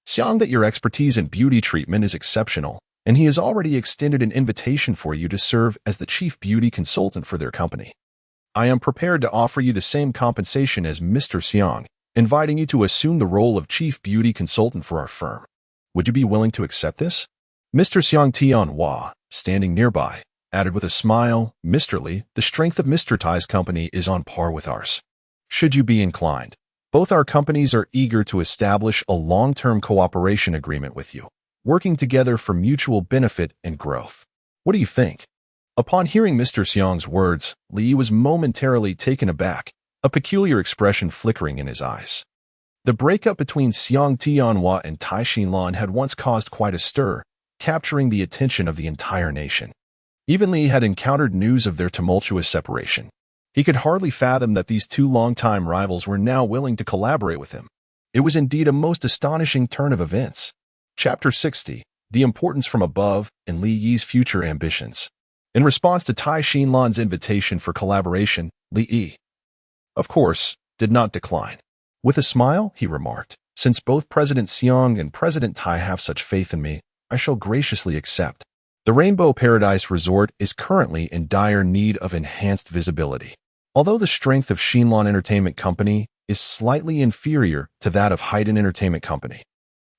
Xiang that your expertise in beauty treatment is exceptional, and he has already extended an invitation for you to serve as the chief beauty consultant for their company. I am prepared to offer you the same compensation as Mr. Xiang, inviting you to assume the role of chief beauty consultant for our firm. Would you be willing to accept this?" Mr. Xiang Tianhua, standing nearby, added with a smile, "Mr. Li, the strength of Mr. Tai's company is on par with ours. Should you be inclined, both our companies are eager to establish a long-term cooperation agreement with you, working together for mutual benefit and growth. What do you think?" Upon hearing Mr. Xiang's words, Li Yi was momentarily taken aback, a peculiar expression flickering in his eyes. The breakup between Xiang Tianhua and Tai Xinlan had once caused quite a stir, capturing the attention of the entire nation. Even Li had encountered news of their tumultuous separation. He could hardly fathom that these two longtime rivals were now willing to collaborate with him. It was indeed a most astonishing turn of events. Chapter 60, The Importance from Above and Li Yi's Future Ambitions. In response to Tai Xinlan's invitation for collaboration, Li Yi, of course, did not decline. With a smile, he remarked, "Since both President Xiang and President Tai have such faith in me, I shall graciously accept." The Rainbow Paradise Resort is currently in dire need of enhanced visibility. Although the strength of Xinlan Entertainment Company is slightly inferior to that of Haidai Entertainment Company,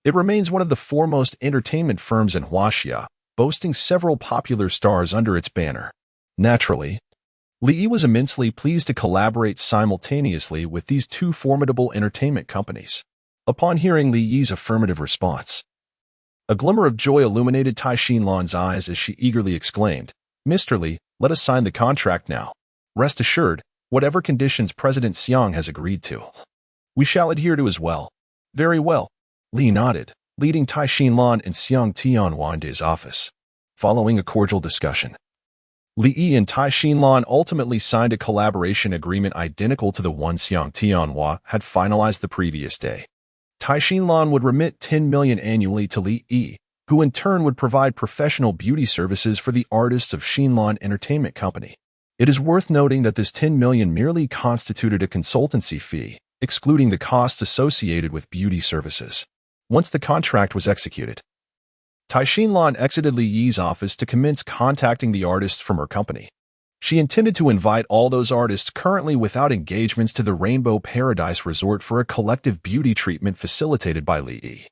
it remains one of the foremost entertainment firms in Huaxia, boasting several popular stars under its banner. Naturally, Li Yi was immensely pleased to collaborate simultaneously with these two formidable entertainment companies. Upon hearing Li Yi's affirmative response, a glimmer of joy illuminated Tai Xinlan's eyes as she eagerly exclaimed, "Mr. Li, let us sign the contract now. Rest assured, whatever conditions President Xiang has agreed to, we shall adhere to as well." "Very well." Li nodded, leading Tai Xinlan and Xiang Tianhua into his office. Following a cordial discussion, Li Yi and Tai Xinlan ultimately signed a collaboration agreement identical to the one Xiang Tianhua had finalized the previous day. Tai Xinlan would remit 10 million annually to Li Yi, who in turn would provide professional beauty services for the artists of Xinlan Entertainment Company. It is worth noting that this 10 million merely constituted a consultancy fee, excluding the costs associated with beauty services. Once the contract was executed, Tai Xinlan exited Li Yi's office to commence contacting the artists from her company. She intended to invite all those artists currently without engagements to the Rainbow Paradise Resort for a collective beauty treatment facilitated by Li Yi.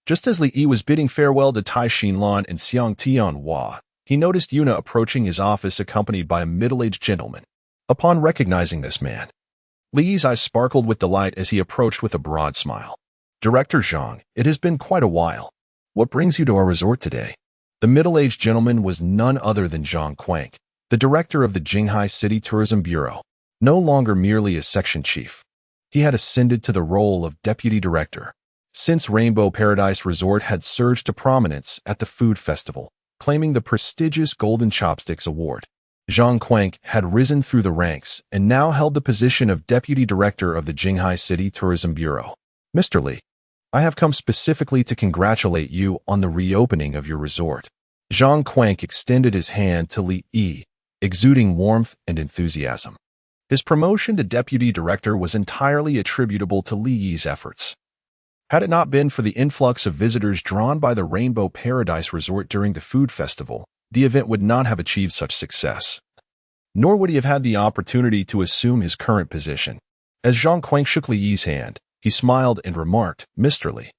Just as Li Yi was bidding farewell to Tai Xinlan and Xiang Tianhua, he noticed Yuna approaching his office accompanied by a middle-aged gentleman. Upon recognizing this man, Li Yi's eyes sparkled with delight as he approached with a broad smile. Director Zhang, it has been quite a while. What brings you to our resort today? The middle-aged gentleman was none other than Zhang Quank, the director of the Jinghai City Tourism Bureau, no longer merely a section chief. He had ascended to the role of deputy director, since Rainbow Paradise Resort had surged to prominence at the food festival, claiming the prestigious Golden Chopsticks Award. Zhang Quank had risen through the ranks and now held the position of deputy director of the Jinghai City Tourism Bureau. Mr. Li, I have come specifically to congratulate you on the reopening of your resort. Zhang Quank extended his hand to Li Yi, exuding warmth and enthusiasm. His promotion to deputy director was entirely attributable to Li Yi's efforts. Had it not been for the influx of visitors drawn by the Rainbow Paradise Resort during the food festival, the event would not have achieved such success. Nor would he have had the opportunity to assume his current position. As Zhang Quank shook Li Yi's hand, he smiled and remarked, Mr. Li,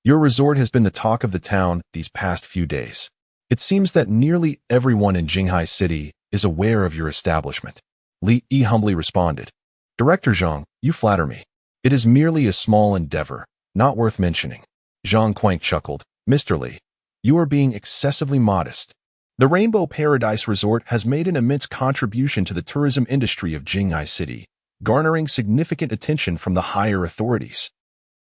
your resort has been the talk of the town these past few days. It seems that nearly everyone in Jinghai City is aware of your establishment. Li Yi humbly responded, Director Zhang, you flatter me. It is merely a small endeavor, not worth mentioning. Zhang Quank chuckled, Mr. Li, you are being excessively modest. The Rainbow Paradise Resort has made an immense contribution to the tourism industry of Jinghai City, garnering significant attention from the higher authorities.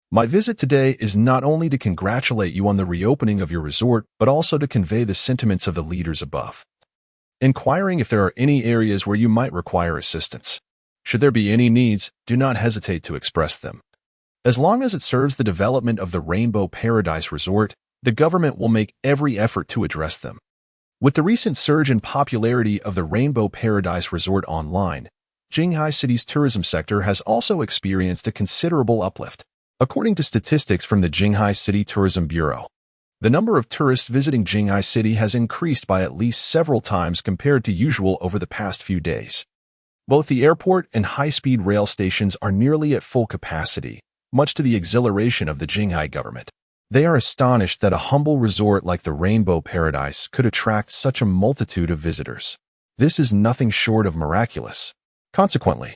My visit today is not only to congratulate you on the reopening of your resort, but also to convey the sentiments of the leaders above, inquiring if there are any areas where you might require assistance. Should there be any needs, do not hesitate to express them. As long as it serves the development of the Rainbow Paradise Resort, the government will make every effort to address them. With the recent surge in popularity of the Rainbow Paradise Resort online, Jinghai City's tourism sector has also experienced a considerable uplift. According to statistics from the Jinghai City Tourism Bureau, the number of tourists visiting Jinghai City has increased by at least several times compared to usual over the past few days. Both the airport and high-speed rail stations are nearly at full capacity, much to the exhilaration of the Jinghai government. They are astonished that a humble resort like the Rainbow Paradise could attract such a multitude of visitors. This is nothing short of miraculous. Consequently,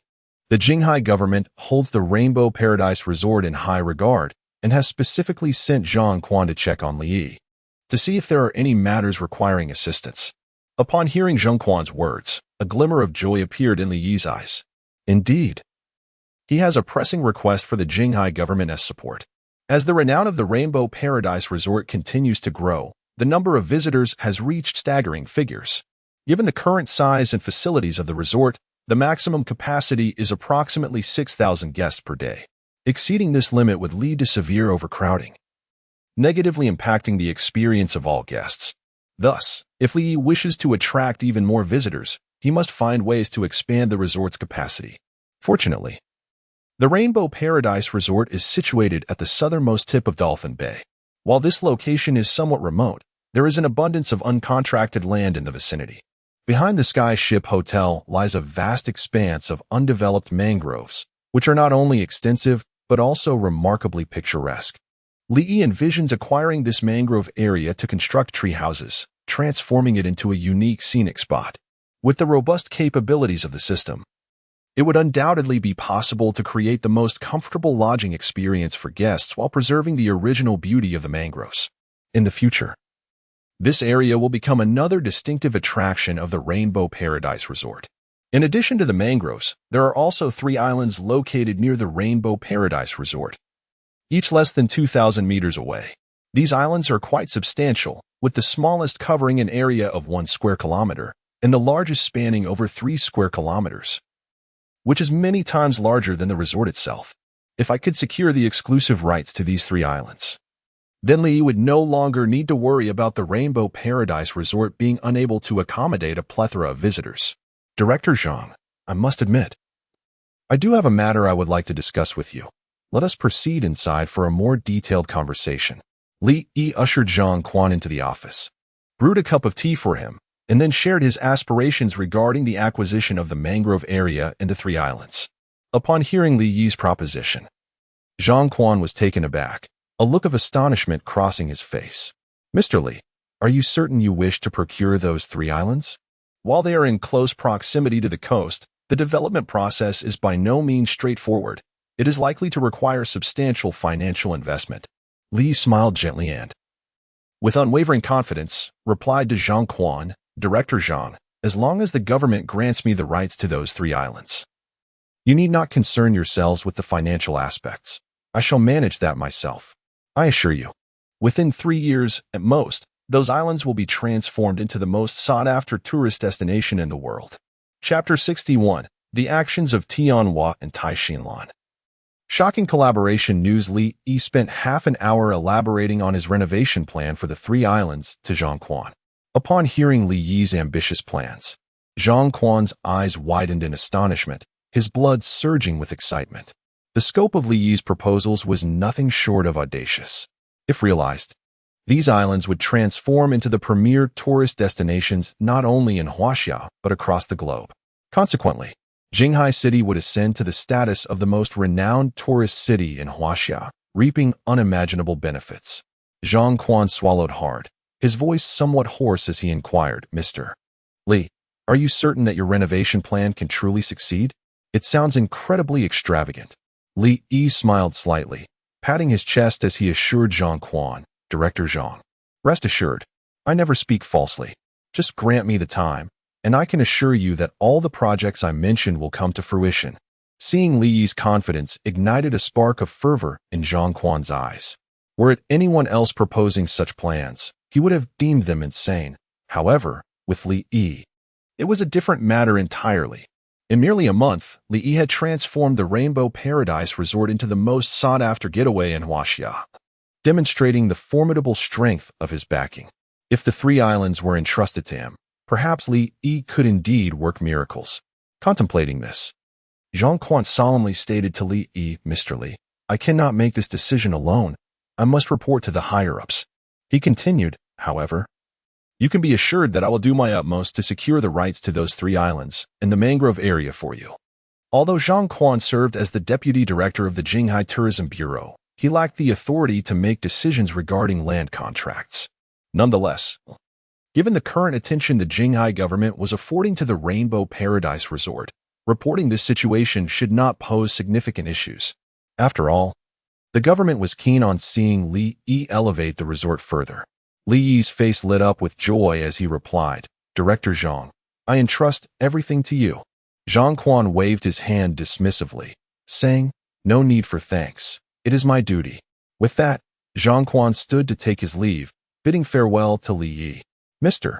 the Jinghai government holds the Rainbow Paradise Resort in high regard and has specifically sent Zhang Quank to check on Li Yi to see if there are any matters requiring assistance. Upon hearing Zhang Quan's words, a glimmer of joy appeared in Li Yi's eyes. Indeed, he has a pressing request for the Jinghai government as support. As the renown of the Rainbow Paradise Resort continues to grow, the number of visitors has reached staggering figures. Given the current size and facilities of the resort, the maximum capacity is approximately 6,000 guests per day. Exceeding this limit would lead to severe overcrowding, negatively impacting the experience of all guests. Thus, if Li Yi wishes to attract even more visitors, he must find ways to expand the resort's capacity. Fortunately, the Rainbow Paradise Resort is situated at the southernmost tip of Dolphin Bay. While this location is somewhat remote, there is an abundance of uncontracted land in the vicinity. Behind the Sky Ship Hotel lies a vast expanse of undeveloped mangroves, which are not only extensive, but also remarkably picturesque. Li Yi envisions acquiring this mangrove area to construct tree houses, transforming it into a unique scenic spot. With the robust capabilities of the system, it would undoubtedly be possible to create the most comfortable lodging experience for guests while preserving the original beauty of the mangroves. In the future, this area will become another distinctive attraction of the Rainbow Paradise Resort. In addition to the mangroves, there are also 3 islands located near the Rainbow Paradise Resort, each less than 2,000 meters away. These islands are quite substantial, with the smallest covering an area of 1 square kilometer and the largest spanning over 3 square kilometers, which is many times larger than the resort itself. If I could secure the exclusive rights to these 3 islands, then Li Yi would no longer need to worry about the Rainbow Paradise Resort being unable to accommodate a plethora of visitors. Director Zhang, I must admit, I do have a matter I would like to discuss with you. Let us proceed inside for a more detailed conversation. Li Yi ushered Zhang Quank into the office, brewed a cup of tea for him, and then shared his aspirations regarding the acquisition of the mangrove area and the 3 islands. Upon hearing Li Yi's proposition, Zhang Quank was taken aback, a look of astonishment crossing his face. Mr. Li, are you certain you wish to procure those 3 islands? While they are in close proximity to the coast, the development process is by no means straightforward. It is likely to require substantial financial investment. Li smiled gently and, with unwavering confidence, replied to Zhang Quan, Director Zhang, as long as the government grants me the rights to those 3 islands. You need not concern yourselves with the financial aspects. I shall manage that myself. I assure you. Within 3 years, at most, those islands will be transformed into the most sought-after tourist destination in the world. Chapter 61. The Actions of Tianhua and Taixinlan. Shocking collaboration news. Li Yi spent half an hour elaborating on his renovation plan for the 3 islands to Zhang Quan. Upon hearing Li Yi's ambitious plans, Zhang Quan's eyes widened in astonishment, his blood surging with excitement. The scope of Li Yi's proposals was nothing short of audacious. If realized, these islands would transform into the premier tourist destinations not only in Huaxia but across the globe. Consequently, Jinghai City would ascend to the status of the most renowned tourist city in Huaxia, reaping unimaginable benefits. Zhang Quan swallowed hard, his voice somewhat hoarse as he inquired, Mr. Li, are you certain that your renovation plan can truly succeed? It sounds incredibly extravagant. Li Yi smiled slightly, patting his chest as he assured Zhang Quan, Director Zhang. Rest assured, I never speak falsely. Just grant me the time, and I can assure you that all the projects I mentioned will come to fruition. Seeing Li Yi's confidence ignited a spark of fervor in Zhang Quan's eyes. Were it anyone else proposing such plans, he would have deemed them insane. However, with Li Yi, it was a different matter entirely. In merely a month, Li Yi had transformed the Rainbow Paradise Resort into the most sought-after getaway in Huaxia, demonstrating the formidable strength of his backing. If the 3 islands were entrusted to him, perhaps Li Yi could indeed work miracles. Contemplating this, Zhang Quan solemnly stated to Li Yi, Mr. Li, I cannot make this decision alone. I must report to the higher-ups. He continued, however, you can be assured that I will do my utmost to secure the rights to those 3 islands and the mangrove area for you. Although Zhang Quan served as the deputy director of the Jinghai Tourism Bureau, he lacked the authority to make decisions regarding land contracts. Nonetheless, given the current attention the Jinghai government was affording to the Rainbow Paradise Resort, reporting this situation should not pose significant issues. After all, the government was keen on seeing Li Yi elevate the resort further. Li Yi's face lit up with joy as he replied, Director Zhang, I entrust everything to you. Zhang Quan waved his hand dismissively, saying, No need for thanks. It is my duty. With that, Zhang Quan stood to take his leave, bidding farewell to Li Yi. Mr.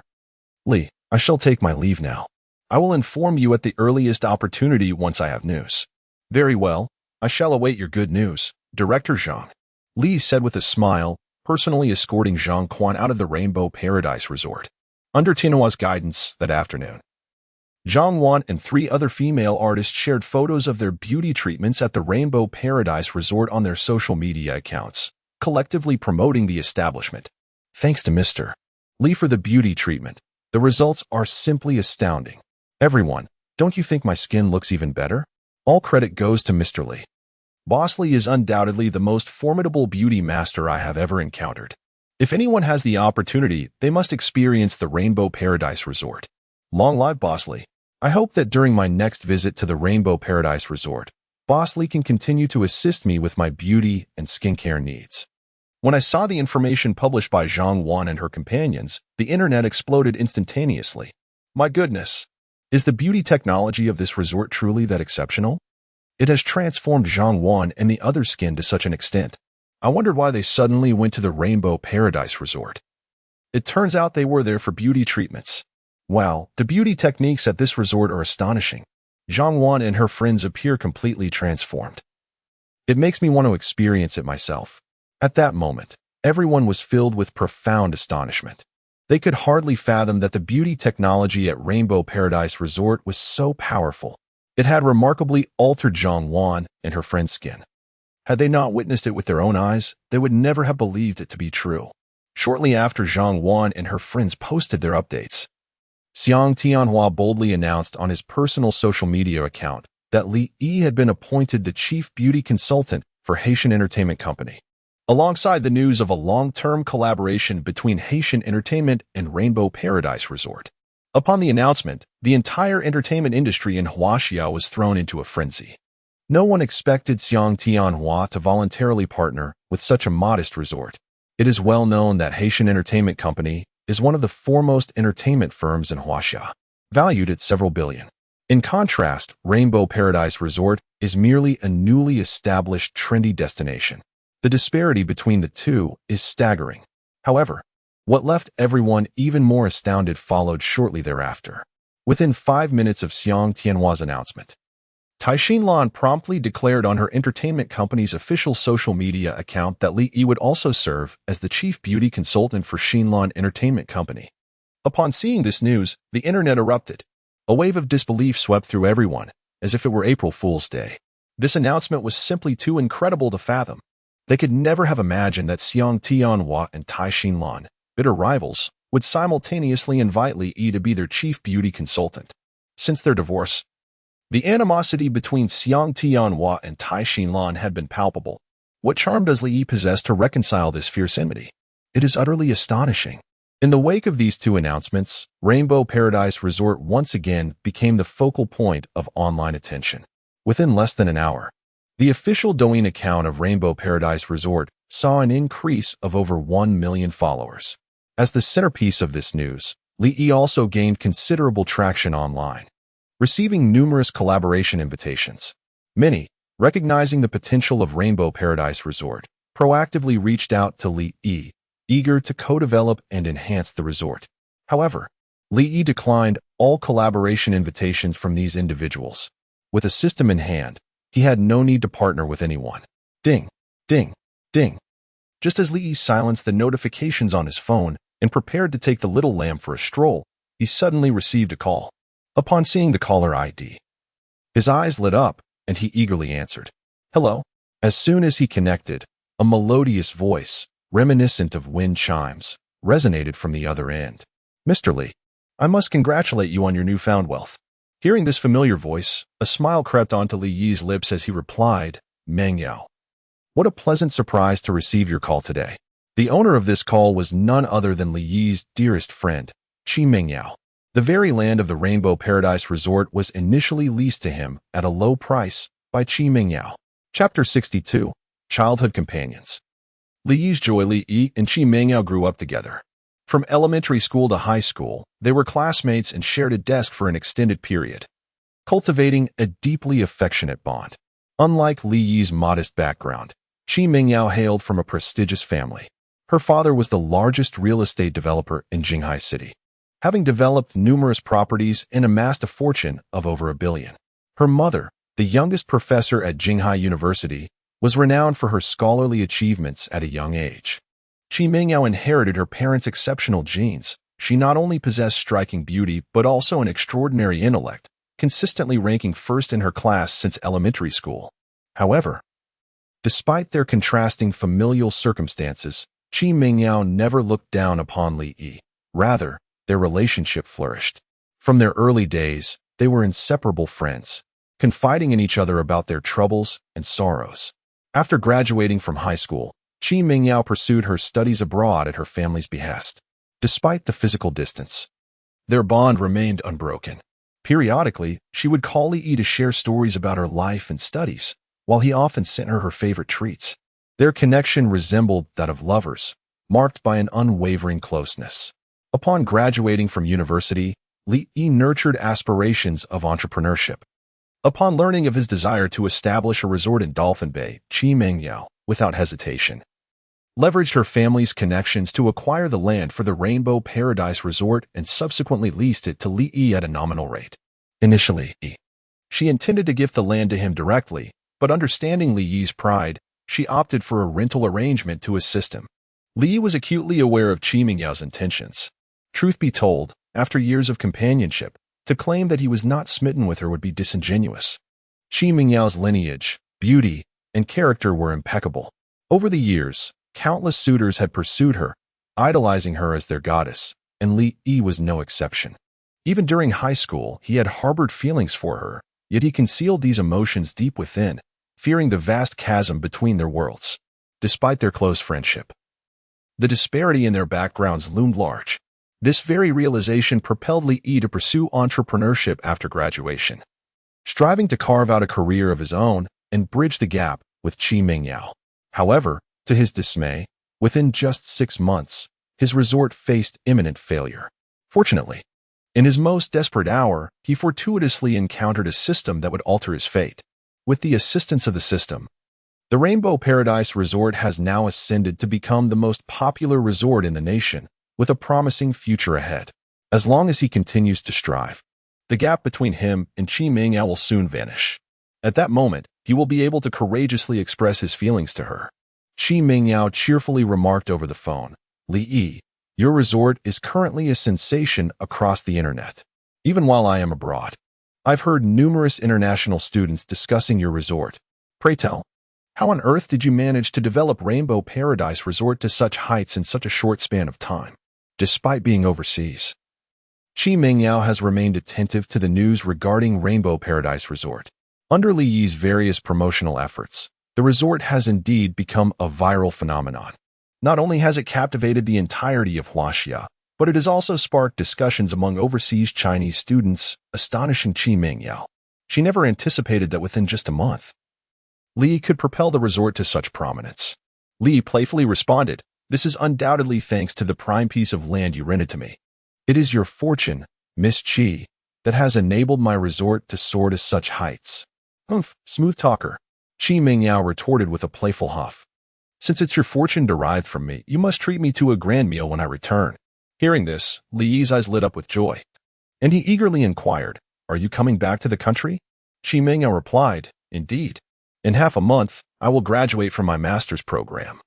Li, I shall take my leave now. I will inform you at the earliest opportunity once I have news. Very well, I shall await your good news, Director Zhang. Li said with a smile, personally escorting Zhang Quan out of the Rainbow Paradise Resort. Under Tianhua's guidance that afternoon, Zhang Wan and 3 other female artists shared photos of their beauty treatments at the Rainbow Paradise Resort on their social media accounts, collectively promoting the establishment. Thanks to Mr. Li for the beauty treatment. The results are simply astounding. Everyone, don't you think my skin looks even better? All credit goes to Mr. Li. Boss Li is undoubtedly the most formidable beauty master I have ever encountered. If anyone has the opportunity, they must experience the Rainbow Paradise Resort. Long live Boss Li. I hope that during my next visit to the Rainbow Paradise Resort, Boss Li can continue to assist me with my beauty and skincare needs. When I saw the information published by Zhang Wan and her companions, the internet exploded instantaneously. My goodness, is the beauty technology of this resort truly that exceptional? It has transformed Zhang Wan and the other skin to such an extent. I wondered why they suddenly went to the Rainbow Paradise Resort. It turns out they were there for beauty treatments. Wow, the beauty techniques at this resort are astonishing. Zhang Wan and her friends appear completely transformed. It makes me want to experience it myself. At that moment, everyone was filled with profound astonishment. They could hardly fathom that the beauty technology at Rainbow Paradise Resort was so powerful. It had remarkably altered Zhang Wan and her friend's skin. Had they not witnessed it with their own eyes, they would never have believed it to be true. Shortly after Zhang Wan and her friends posted their updates, Xiang Tianhua boldly announced on his personal social media account that Li Yi had been appointed the chief beauty consultant for Haitian Entertainment Company. Alongside the news of a long-term collaboration between Haitian Entertainment and Rainbow Paradise Resort. Upon the announcement, the entire entertainment industry in Huaxia was thrown into a frenzy. No one expected Xiang Tianhua to voluntarily partner with such a modest resort. It is well known that Haitian Entertainment Company is one of the foremost entertainment firms in Huaxia, valued at several billion. In contrast, Rainbow Paradise Resort is merely a newly established trendy destination. The disparity between the two is staggering. However, what left everyone even more astounded followed shortly thereafter. Within 5 minutes of Xiang Tianhua's announcement, Taixinlan promptly declared on her entertainment company's official social media account that Li Yi would also serve as the chief beauty consultant for Xinlan Entertainment Company. Upon seeing this news, the internet erupted. A wave of disbelief swept through everyone, as if it were April Fool's Day. This announcement was simply too incredible to fathom. They could never have imagined that Xiang Tianhua and Taixinlan, bitter rivals, would simultaneously invite Li Yi to be their chief beauty consultant. Since their divorce, the animosity between Xiang Tianhua and Taixinlan had been palpable. What charm does Li Yi possess to reconcile this fierce enmity? It is utterly astonishing. In the wake of these two announcements, Rainbow Paradise Resort once again became the focal point of online attention. Within less than an hour, the official Douyin account of Rainbow Paradise Resort saw an increase of over 1 million followers. As the centerpiece of this news, Li Yi also gained considerable traction online, receiving numerous collaboration invitations. Many, recognizing the potential of Rainbow Paradise Resort, proactively reached out to Li Yi, eager to co-develop and enhance the resort. However, Li Yi declined all collaboration invitations from these individuals. With a system in hand, he had no need to partner with anyone. Ding, ding, ding. Just as Li Yi silenced the notifications on his phone and prepared to take the little lamb for a stroll, he suddenly received a call. Upon seeing the caller ID, his eyes lit up and he eagerly answered, "Hello." As soon as he connected, a melodious voice, reminiscent of wind chimes, resonated from the other end. "Mr. Li, I must congratulate you on your newfound wealth." Hearing this familiar voice, a smile crept onto Li Yi's lips as he replied, "Meng Yao. What a pleasant surprise to receive your call today." The owner of this call was none other than Li Yi's dearest friend, Qi Mengyao. The very land of the Rainbow Paradise Resort was initially leased to him at a low price by Qi Mengyao. Chapter 62. Childhood Companions. Li Yi's Joy. Li Yi and Qi Mengyao grew up together. From elementary school to high school, they were classmates and shared a desk for an extended period, cultivating a deeply affectionate bond. Unlike Li Yi's modest background, Qi Mengyao hailed from a prestigious family. Her father was the largest real estate developer in Jinghai City, having developed numerous properties and amassed a fortune of over $1 billion. Her mother, the youngest professor at Jinghai University, was renowned for her scholarly achievements at a young age. Qi Mengyao inherited her parents' exceptional genes. She not only possessed striking beauty, but also an extraordinary intellect, consistently ranking first in her class since elementary school. However, despite their contrasting familial circumstances, Qi Mengyao never looked down upon Li Yi. Rather, their relationship flourished. From their early days, they were inseparable friends, confiding in each other about their troubles and sorrows. After graduating from high school, Qi Mengyao pursued her studies abroad at her family's behest. Despite the physical distance, their bond remained unbroken. Periodically, she would call Li Yi to share stories about her life and studies, while he often sent her favorite treats. Their connection resembled that of lovers, marked by an unwavering closeness. Upon graduating from university, Li Yi nurtured aspirations of entrepreneurship. Upon learning of his desire to establish a resort in Dolphin Bay, Qi Mengyao, without hesitation, leveraged her family's connections to acquire the land for the Rainbow Paradise Resort and subsequently leased it to Li Yi at a nominal rate. Initially, she intended to gift the land to him directly, but understanding Li Yi's pride, she opted for a rental arrangement to assist him. Li Yi was acutely aware of Qi Mengyao's intentions. Truth be told, after years of companionship, to claim that he was not smitten with her would be disingenuous. Qi Mengyao's lineage, beauty, and character were impeccable. Over the years, countless suitors had pursued her, idolizing her as their goddess, and Li Yi was no exception. Even during high school, he had harbored feelings for her, yet he concealed these emotions deep within, fearing the vast chasm between their worlds. Despite their close friendship, the disparity in their backgrounds loomed large. This very realization propelled Li Yi to pursue entrepreneurship after graduation. striving to carve out a career of his own and bridge the gap with Qi Mingyao. However, to his dismay, within just 6 months, his resort faced imminent failure. Fortunately, in his most desperate hour, he fortuitously encountered a system that would alter his fate. With the assistance of the system, the Rainbow Paradise Resort has now ascended to become the most popular resort in the nation, with a promising future ahead. As long as he continues to strive, the gap between him and Qi Mingyao will soon vanish. At that moment, he will be able to courageously express his feelings to her. Qi Mingyao cheerfully remarked over the phone, "Li Yi, your resort is currently a sensation across the internet. Even while I am abroad, I've heard numerous international students discussing your resort. Pray tell, how on earth did you manage to develop Rainbow Paradise Resort to such heights in such a short span of time, despite being overseas?" Qi Mingyao has remained attentive to the news regarding Rainbow Paradise Resort. Under Li Yi's various promotional efforts, the resort has indeed become a viral phenomenon. Not only has it captivated the entirety of Huaxia, but it has also sparked discussions among overseas Chinese students, astonishing Qi Mingyao. She never anticipated that within just a month, Li could propel the resort to such prominence. Li playfully responded, "This is undoubtedly thanks to the prime piece of land you rented to me. It is your fortune, Miss Qi, that has enabled my resort to soar to such heights." "Humph, smooth talker," Qi Mingyao retorted with a playful huff. "Since it's your fortune derived from me, you must treat me to a grand meal when I return." Hearing this, Li Yi's eyes lit up with joy, and he eagerly inquired, "Are you coming back to the country?" Qi Mingyao replied, "Indeed. In half a month, I will graduate from my master's program,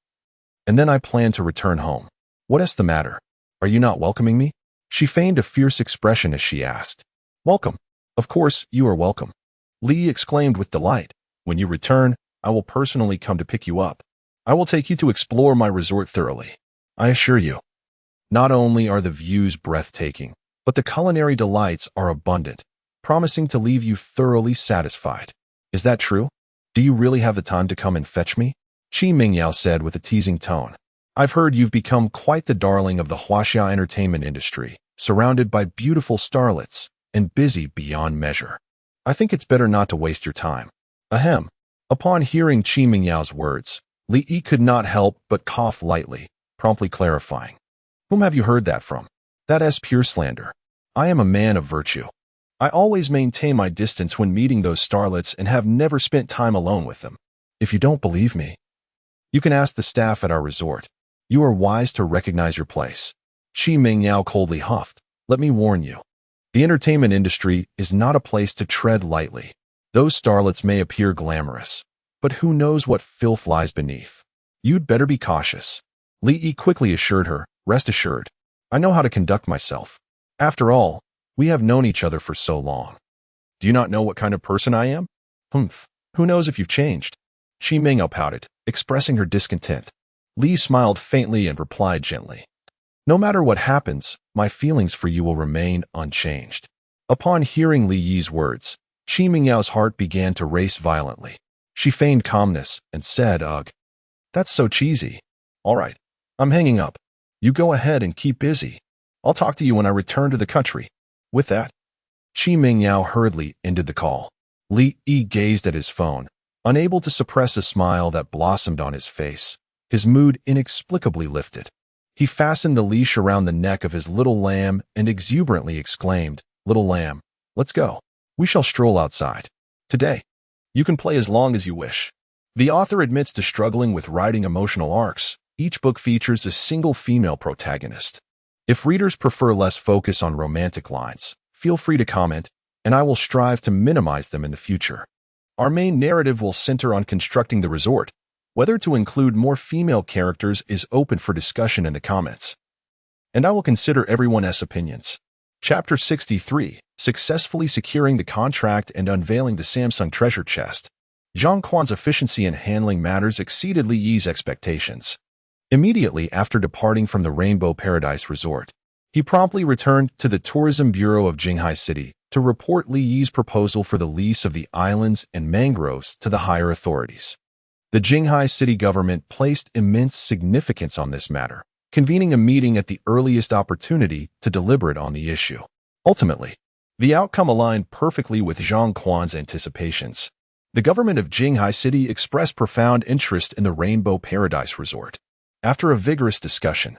and then I plan to return home." "What is the matter? Are you not welcoming me?" She feigned a fierce expression as she asked. "Welcome. Of course, you are welcome," Li exclaimed with delight. "When you return, I will personally come to pick you up. I will take you to explore my resort thoroughly. I assure you, not only are the views breathtaking, but the culinary delights are abundant, promising to leave you thoroughly satisfied." "Is that true? Do you really have the time to come and fetch me?" Qi Mingyao said with a teasing tone. "I've heard you've become quite the darling of the Huaxia entertainment industry, surrounded by beautiful starlets and busy beyond measure. I think it's better not to waste your time." Ahem. Upon hearing Qi Mingyao's words, Li Yi could not help but cough lightly, promptly clarifying, "Whom have you heard that from? That is pure slander. I am a man of virtue. I always maintain my distance when meeting those starlets and have never spent time alone with them. If you don't believe me, you can ask the staff at our resort. You are wise to recognize your place." Qi Mingyao coldly huffed, "Let me warn you. The entertainment industry is not a place to tread lightly. Those starlets may appear glamorous, but who knows what filth lies beneath. You'd better be cautious." Li Yi quickly assured her, "Rest assured, I know how to conduct myself. After all, we have known each other for so long. Do you not know what kind of person I am?" "Humph, who knows if you've changed?" Qi Mingyao pouted, expressing her discontent. Li smiled faintly and replied gently, "No matter what happens, my feelings for you will remain unchanged." Upon hearing Li Yi's words, Qi Mingyao's heart began to race violently. She feigned calmness and said, "Ugh, that's so cheesy. All right, I'm hanging up. You go ahead and keep busy. I'll talk to you when I return to the country." With that, Qi Mingyao hurriedly ended the call. Li Yi gazed at his phone, unable to suppress a smile that blossomed on his face. His mood inexplicably lifted. He fastened the leash around the neck of his little lamb and exuberantly exclaimed, "Little lamb, let's go. We shall stroll outside. Today, you can play as long as you wish." The author admits to struggling with writing emotional arcs. Each book features a single female protagonist. If readers prefer less focus on romantic lines, feel free to comment, and I will strive to minimize them in the future. Our main narrative will center on constructing the resort. Whether to include more female characters is open for discussion in the comments, and I will consider everyone's opinions. Chapter 63, Successfully Securing the Contract and Unveiling the Samsung Treasure Chest. Zhang Quan's efficiency in handling matters exceeded Li Yi's expectations. Immediately after departing from the Rainbow Paradise Resort, he promptly returned to the Tourism Bureau of Jinghai City to report Li Yi's proposal for the lease of the islands and mangroves to the higher authorities. The Jinghai city government placed immense significance on this matter, convening a meeting at the earliest opportunity to deliberate on the issue. Ultimately, The outcome aligned perfectly with Zhang Quan's anticipations. The government of Jinghai City expressed profound interest in the Rainbow Paradise Resort. After a vigorous discussion,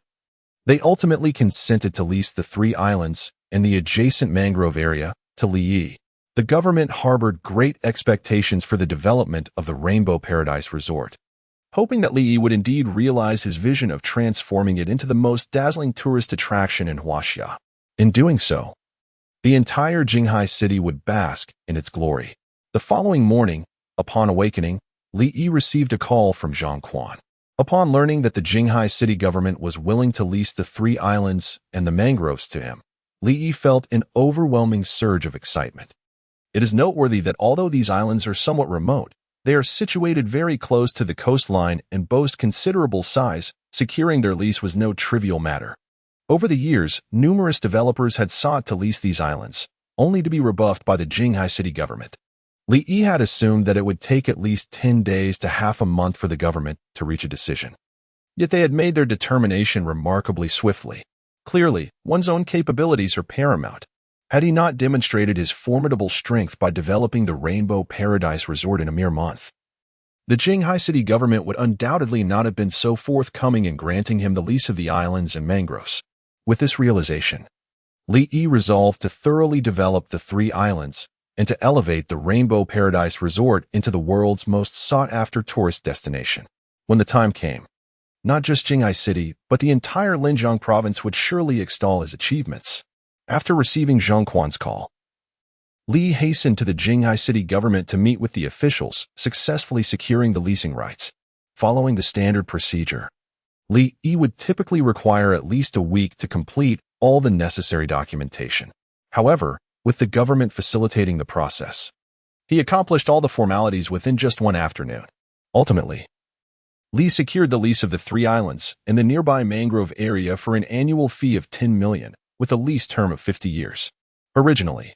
they ultimately consented to lease the 3 islands and the adjacent mangrove area to Li Yi. The government harbored great expectations for the development of the Rainbow Paradise Resort, hoping that Li Yi would indeed realize his vision of transforming it into the most dazzling tourist attraction in Huaxia. In doing so, the entire Jinghai City would bask in its glory. The following morning, upon awakening, Li Yi received a call from Zhang Quan. Upon learning that the Jinghai City government was willing to lease the 3 islands and the mangroves to him, Li Yi felt an overwhelming surge of excitement. It is noteworthy that although these islands are somewhat remote, they are situated very close to the coastline and boast considerable size. Securing their lease was no trivial matter. Over the years, numerous developers had sought to lease these islands, only to be rebuffed by the Jinghai City government. Li Yi had assumed that it would take at least 10 days to half a month for the government to reach a decision. Yet they had made their determination remarkably swiftly. Clearly, one's own capabilities are paramount. Had he not demonstrated his formidable strength by developing the Rainbow Paradise Resort in a mere month, the Jinghai City government would undoubtedly not have been so forthcoming in granting him the lease of the islands and mangroves. With this realization, Li Yi resolved to thoroughly develop the 3 islands and to elevate the Rainbow Paradise Resort into the world's most sought-after tourist destination. When the time came, not just Jinghai City, but the entire Linjiang province would surely extol his achievements. After receiving Zhang Quan's call, Li hastened to the Jinghai City government to meet with the officials, successfully securing the leasing rights. Following the standard procedure, Li Yi would typically require at least a week to complete all the necessary documentation. However, with the government facilitating the process, he accomplished all the formalities within just one afternoon. Ultimately, Li secured the lease of the 3 islands and the nearby mangrove area for an annual fee of 10 million, with a lease term of 50 years. Originally,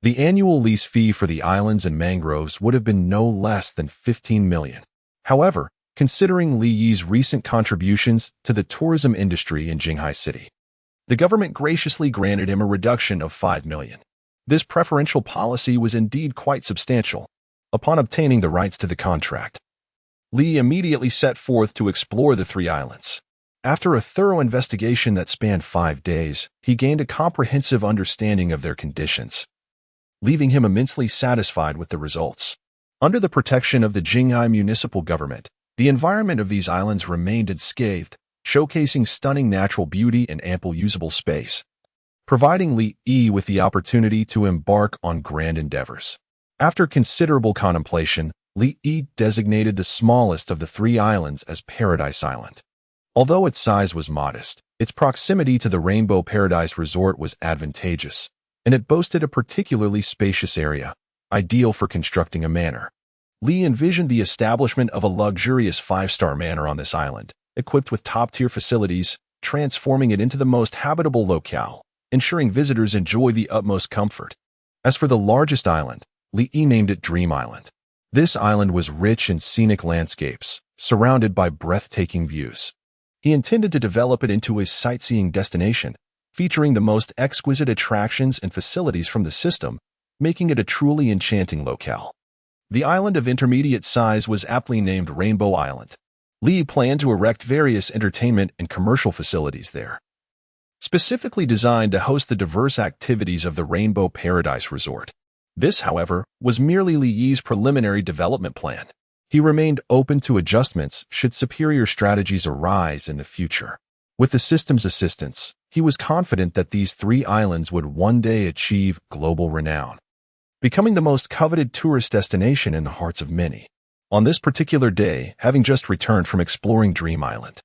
the annual lease fee for the islands and mangroves would have been no less than 15 million. However, considering Li Yi's recent contributions to the tourism industry in Jinghai City, the government graciously granted him a reduction of 5 million. This preferential policy was indeed quite substantial. Upon obtaining the rights to the contract, Li immediately set forth to explore the 3 islands. After a thorough investigation that spanned 5 days, he gained a comprehensive understanding of their conditions, leaving him immensely satisfied with the results. Under the protection of the Jinghai municipal government, the environment of these islands remained unscathed, showcasing stunning natural beauty and ample usable space, providing Li Yi with the opportunity to embark on grand endeavors. After considerable contemplation, Li Yi designated the smallest of the 3 islands as Paradise Island. Although its size was modest, its proximity to the Rainbow Paradise Resort was advantageous, and it boasted a particularly spacious area, ideal for constructing a manor. Li envisioned the establishment of a luxurious 5-star manor on this island, equipped with top-tier facilities, transforming it into the most habitable locale, ensuring visitors enjoy the utmost comfort. As for the largest island, Li Yi named it Dream Island. This island was rich in scenic landscapes, surrounded by breathtaking views. He intended to develop it into a sightseeing destination, featuring the most exquisite attractions and facilities from the system, making it a truly enchanting locale. The island of intermediate size was aptly named Rainbow Island. Li planned to erect various entertainment and commercial facilities there, specifically designed to host the diverse activities of the Rainbow Paradise Resort. This, however, was merely Li Yi's preliminary development plan. He remained open to adjustments should superior strategies arise in the future. With the system's assistance, he was confident that these 3 islands would one day achieve global renown, becoming the most coveted tourist destination in the hearts of many. On this particular day, having just returned from exploring Dream Island,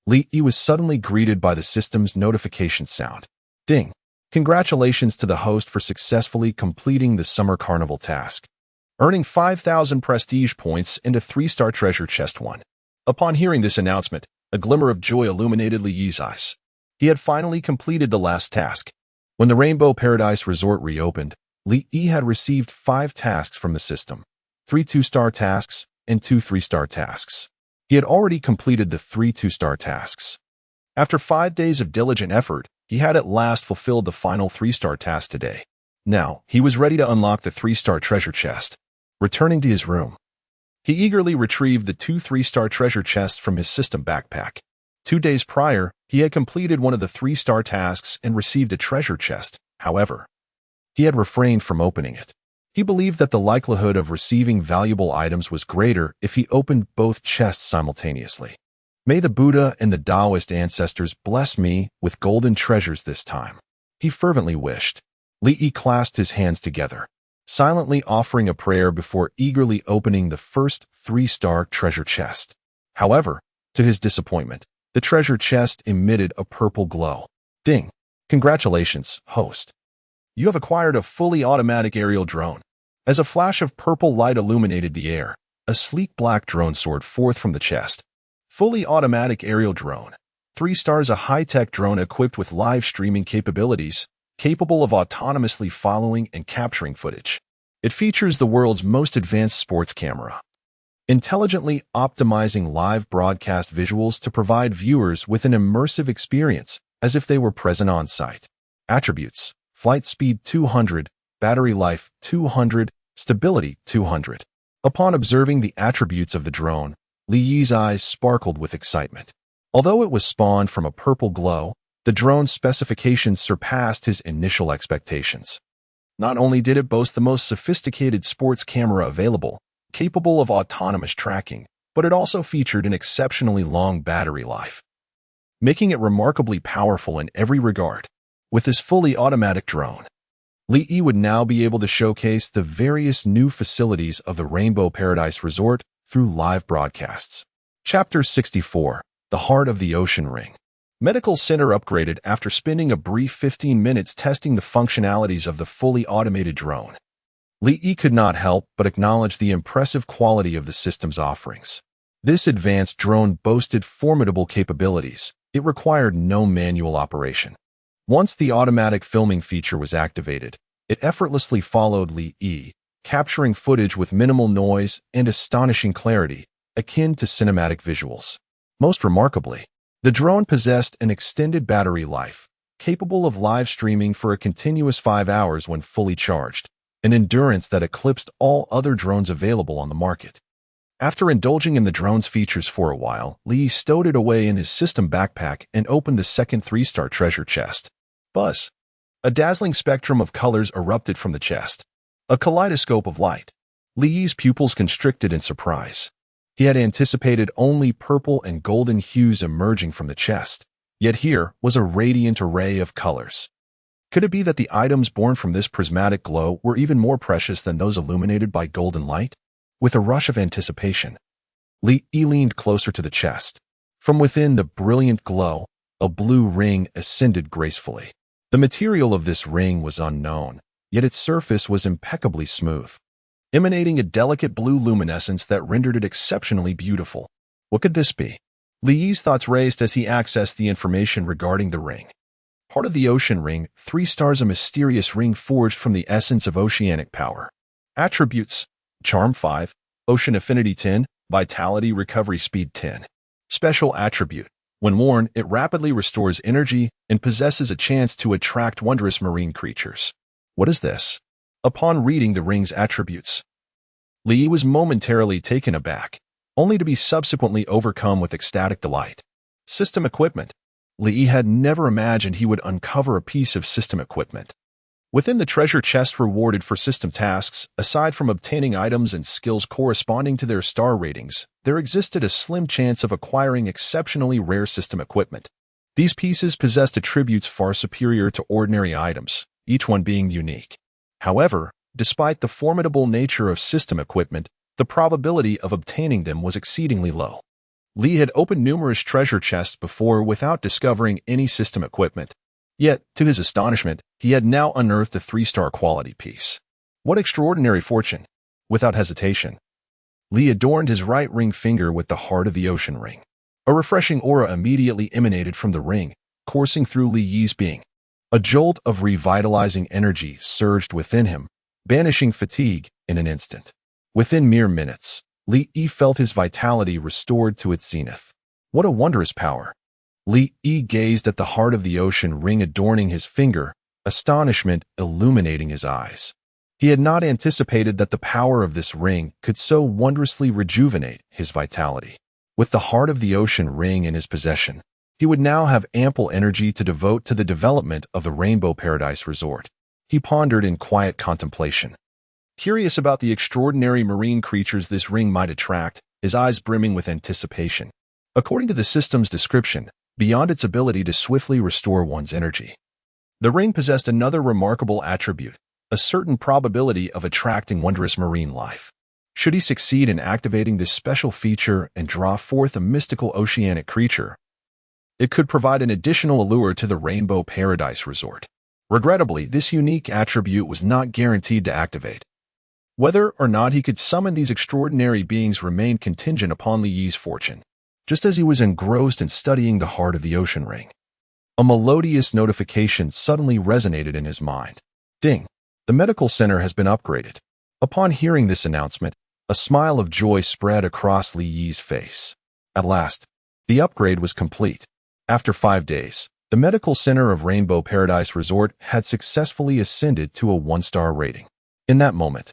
Li Yi was suddenly greeted by the system's notification sound. Ding! Congratulations to the host for successfully completing the summer carnival task, earning 5,000 prestige points and a 3-star treasure chest 1. Upon hearing this announcement, a glimmer of joy illuminated Li Yi's eyes. He had finally completed the last task. When the Rainbow Paradise Resort reopened, Li Yi had received 5 tasks from the system, 3 2-star tasks and 2 3-star tasks. He had already completed the 3 2-star tasks. After 5 days of diligent effort, he had at last fulfilled the final 3-star task today. Now, he was ready to unlock the 3-star treasure chest. Returning to his room, he eagerly retrieved the 2 3-star treasure chests from his system backpack. 2 days prior, he had completed one of the 3-star tasks and received a treasure chest. However, he had refrained from opening it. He believed that the likelihood of receiving valuable items was greater if he opened both chests simultaneously. May the Buddha and the Taoist ancestors bless me with golden treasures this time, he fervently wished. Li Yi clasped his hands together, silently offering a prayer before eagerly opening the first 3-star treasure chest. However, to his disappointment, the treasure chest emitted a purple glow. Ding! Congratulations, host. You have acquired a fully automatic aerial drone. As a flash of purple light illuminated the air, a sleek black drone soared forth from the chest. Fully automatic aerial drone. 3 stars, a high-tech drone equipped with live streaming capabilities, capable of autonomously following and capturing footage. It features the world's most advanced sports camera, intelligently optimizing live broadcast visuals to provide viewers with an immersive experience as if they were present on site. Attributes: flight speed 200, battery life 200, stability 200. Upon observing the attributes of the drone, Li Yi's eyes sparkled with excitement. Although it was spawned from a purple glow, the drone's specifications surpassed his initial expectations. Not only did it boast the most sophisticated sports camera available, capable of autonomous tracking, but it also featured an exceptionally long battery life, making it remarkably powerful in every regard. With his fully automatic drone, Li Yi would now be able to showcase the various new facilities of the Rainbow Paradise Resort through live broadcasts. Chapter 64: The Heart of the Ocean Ring. Medical Center upgraded after spending a brief 15 minutes testing the functionalities of the fully automated drone. Li Yi could not help but acknowledge the impressive quality of the system's offerings. This advanced drone boasted formidable capabilities. It required no manual operation. Once the automatic filming feature was activated, it effortlessly followed Li Yi, capturing footage with minimal noise and astonishing clarity, akin to cinematic visuals. Most remarkably, the drone possessed an extended battery life, capable of live streaming for a continuous 5 hours when fully charged, an endurance that eclipsed all other drones available on the market. After indulging in the drone's features for a while, Li Yi stowed it away in his system backpack and opened the second 3-star treasure chest. Buzz! A dazzling spectrum of colors erupted from the chest. A kaleidoscope of light. Li Yi's pupils constricted in surprise. He had anticipated only purple and golden hues emerging from the chest, yet here was a radiant array of colors. Could it be that the items born from this prismatic glow were even more precious than those illuminated by golden light? With a rush of anticipation, Li Yi leaned closer to the chest. From within the brilliant glow, a blue ring ascended gracefully. The material of this ring was unknown, yet its surface was impeccably smooth, emanating a delicate blue luminescence that rendered it exceptionally beautiful. What could this be? Li Yi's thoughts raced as he accessed the information regarding the ring. Part of the ocean ring, 3 stars, a mysterious ring forged from the essence of oceanic power. Attributes: Charm 5, Ocean Affinity 10, Vitality Recovery Speed 10. Special attribute: when worn, it rapidly restores energy and possesses a chance to attract wondrous marine creatures. What is this? Upon reading the ring's attributes, Li Yi was momentarily taken aback, only to be subsequently overcome with ecstatic delight. System equipment. Li Yi had never imagined he would uncover a piece of system equipment. Within the treasure chest rewarded for system tasks, aside from obtaining items and skills corresponding to their star ratings, there existed a slim chance of acquiring exceptionally rare system equipment. These pieces possessed attributes far superior to ordinary items, each one being unique. However, despite the formidable nature of system equipment, the probability of obtaining them was exceedingly low. Li had opened numerous treasure chests before without discovering any system equipment. Yet, to his astonishment, he had now unearthed a 3-star quality piece. What extraordinary fortune! Without hesitation, Li adorned his right ring finger with the heart of the ocean ring. A refreshing aura immediately emanated from the ring, coursing through Li Yi's being. A jolt of revitalizing energy surged within him, banishing fatigue in an instant. Within mere minutes, Li Yi felt his vitality restored to its zenith. What a wondrous power! Li Yi gazed at the heart of the ocean ring adorning his finger, astonishment illuminating his eyes. He had not anticipated that the power of this ring could so wondrously rejuvenate his vitality. With the heart of the ocean ring in his possession, he would now have ample energy to devote to the development of the Rainbow Paradise Resort. He pondered in quiet contemplation, curious about the extraordinary marine creatures this ring might attract, his eyes brimming with anticipation. According to the system's description, beyond its ability to swiftly restore one's energy, the ring possessed another remarkable attribute, a certain probability of attracting wondrous marine life. Should he succeed in activating this special feature and draw forth a mystical oceanic creature, it could provide an additional allure to the Rainbow Paradise Resort. Regrettably, this unique attribute was not guaranteed to activate. Whether or not he could summon these extraordinary beings remained contingent upon Li Yi's fortune. Just as he was engrossed in studying the heart of the ocean ring, a melodious notification suddenly resonated in his mind. Ding! The medical center has been upgraded. Upon hearing this announcement, a smile of joy spread across Li Yi's face. At last, the upgrade was complete. After 5 days, the medical center of Rainbow Paradise Resort had successfully ascended to a 1-star rating. In that moment,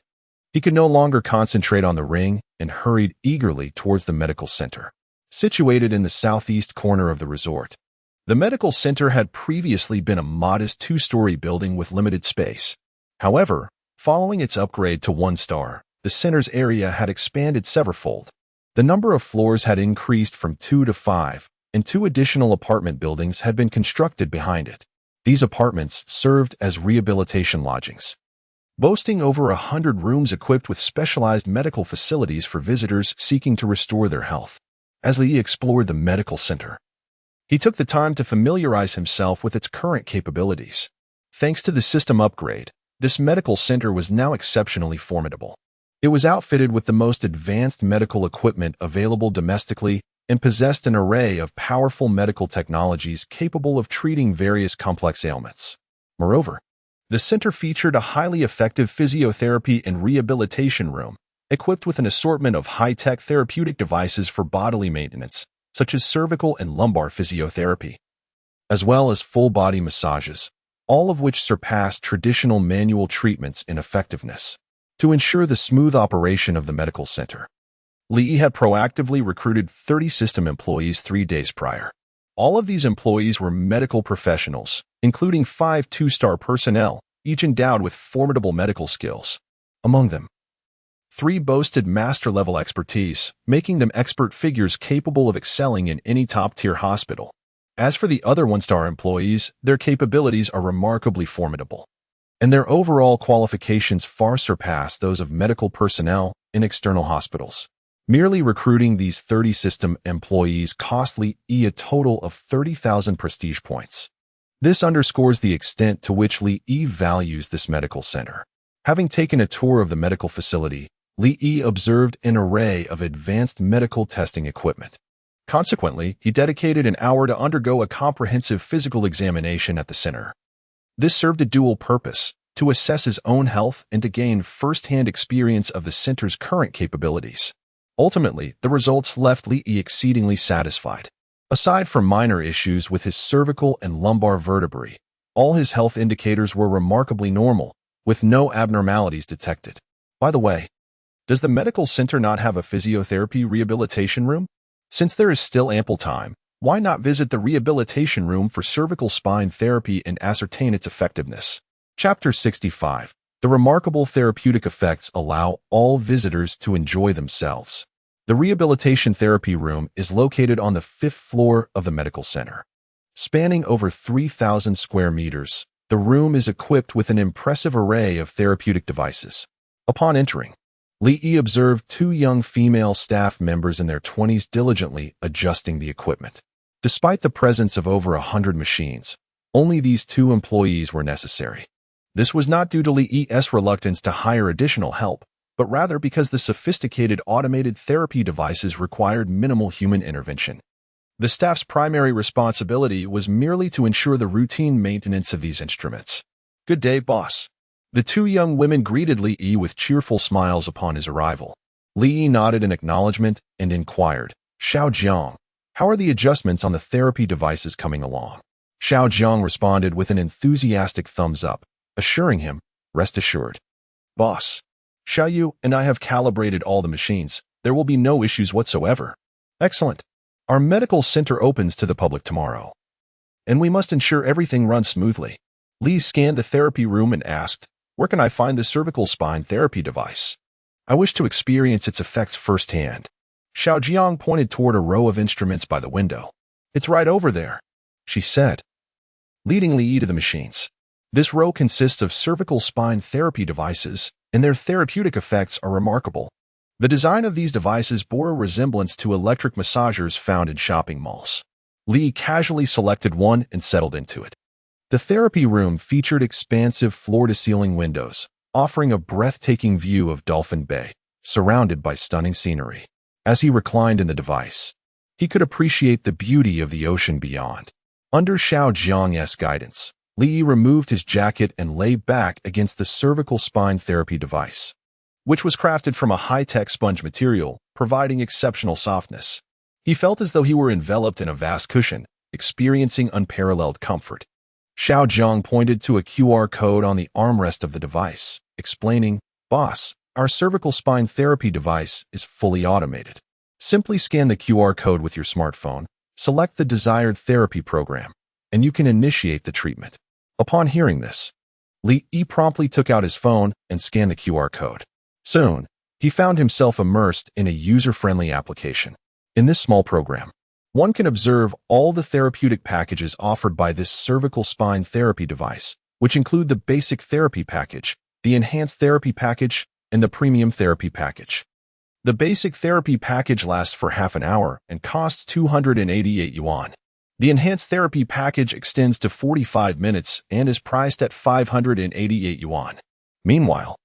he could no longer concentrate on the ring and hurried eagerly towards the medical center. Situated in the southeast corner of the resort, the medical center had previously been a modest 2-story building with limited space. However, following its upgrade to 1-star, the center's area had expanded severalfold. The number of floors had increased from 2 to 5, and 2 additional apartment buildings had been constructed behind it. These apartments served as rehabilitation lodgings, boasting over 100 rooms equipped with specialized medical facilities for visitors seeking to restore their health. As Li Yi explored the medical center, he took the time to familiarize himself with its current capabilities. Thanks to the system upgrade, this medical center was now exceptionally formidable. It was outfitted with the most advanced medical equipment available domestically and possessed an array of powerful medical technologies capable of treating various complex ailments. Moreover, the center featured a highly effective physiotherapy and rehabilitation room, equipped with an assortment of high-tech therapeutic devices for bodily maintenance, such as cervical and lumbar physiotherapy, as well as full-body massages, all of which surpassed traditional manual treatments in effectiveness. To ensure the smooth operation of the medical center, Li Yi had proactively recruited 30 system employees 3 days prior. All of these employees were medical professionals, including 5 2-star personnel, each endowed with formidable medical skills. Among them, 3 boasted master-level expertise, making them expert figures capable of excelling in any top-tier hospital. As for the other 1-star employees, their capabilities are remarkably formidable, and their overall qualifications far surpass those of medical personnel in external hospitals. Merely recruiting these 30 system employees cost Li Yi a total of 30,000 prestige points. This underscores the extent to which Li Yi values this medical center. Having taken a tour of the medical facility, Li Yi observed an array of advanced medical testing equipment. Consequently, he dedicated an hour to undergo a comprehensive physical examination at the center. This served a dual purpose: to assess his own health and to gain first-hand experience of the center's current capabilities. Ultimately, the results left Li Yi exceedingly satisfied. Aside from minor issues with his cervical and lumbar vertebrae, all his health indicators were remarkably normal, with no abnormalities detected. By the way, does the medical center not have a physiotherapy rehabilitation room? Since there is still ample time, why not visit the rehabilitation room for cervical spine therapy and ascertain its effectiveness? Chapter 65. The remarkable therapeutic effects allow all visitors to enjoy themselves. The rehabilitation therapy room is located on the 5th floor of the medical center. Spanning over 3,000 square meters, the room is equipped with an impressive array of therapeutic devices. Upon entering, Li Yi observed 2 young female staff members in their 20s diligently adjusting the equipment. Despite the presence of over 100 machines, only these 2 employees were necessary. This was not due to Li Yi's reluctance to hire additional help, but rather because the sophisticated automated therapy devices required minimal human intervention. The staff's primary responsibility was merely to ensure the routine maintenance of these instruments. "Good day, boss." The 2 young women greeted Li Yi with cheerful smiles upon his arrival. Li Yi nodded in acknowledgement and inquired, "Xiao Jiang, how are the adjustments on the therapy devices coming along?" Xiao Jiang responded with an enthusiastic thumbs up, assuring him, "Rest assured, boss. Xiao Yu and I have calibrated all the machines. There will be no issues whatsoever." "Excellent. Our medical center opens to the public tomorrow, and we must ensure everything runs smoothly." Li scanned the therapy room and asked, "Where can I find the cervical spine therapy device? I wish to experience its effects firsthand." Xiao Jiang pointed toward a row of instruments by the window. "It's right over there," she said, leading Li to the machines. This row consists of cervical spine therapy devices, and their therapeutic effects are remarkable. The design of these devices bore a resemblance to electric massagers found in shopping malls. Li casually selected one and settled into it. The therapy room featured expansive floor-to-ceiling windows, offering a breathtaking view of Dolphin Bay, surrounded by stunning scenery. As he reclined in the device, he could appreciate the beauty of the ocean beyond. Under Xiao Jiang's guidance, Li removed his jacket and lay back against the cervical spine therapy device, which was crafted from a high-tech sponge material, providing exceptional softness. He felt as though he were enveloped in a vast cushion, experiencing unparalleled comfort. Xiao Jiang pointed to a QR code on the armrest of the device, explaining, "Boss, our cervical spine therapy device is fully automated. Simply scan the QR code with your smartphone, select the desired therapy program, and you can initiate the treatment." Upon hearing this, Li promptly took out his phone and scanned the QR code. Soon, he found himself immersed in a user-friendly application. In this small program, one can observe all the therapeutic packages offered by this cervical spine therapy device, which include the basic therapy package, the enhanced therapy package, and the premium therapy package. The basic therapy package lasts for half an hour and costs 288 yuan. The enhanced therapy package extends to 45 minutes and is priced at 588 yuan. Meanwhile,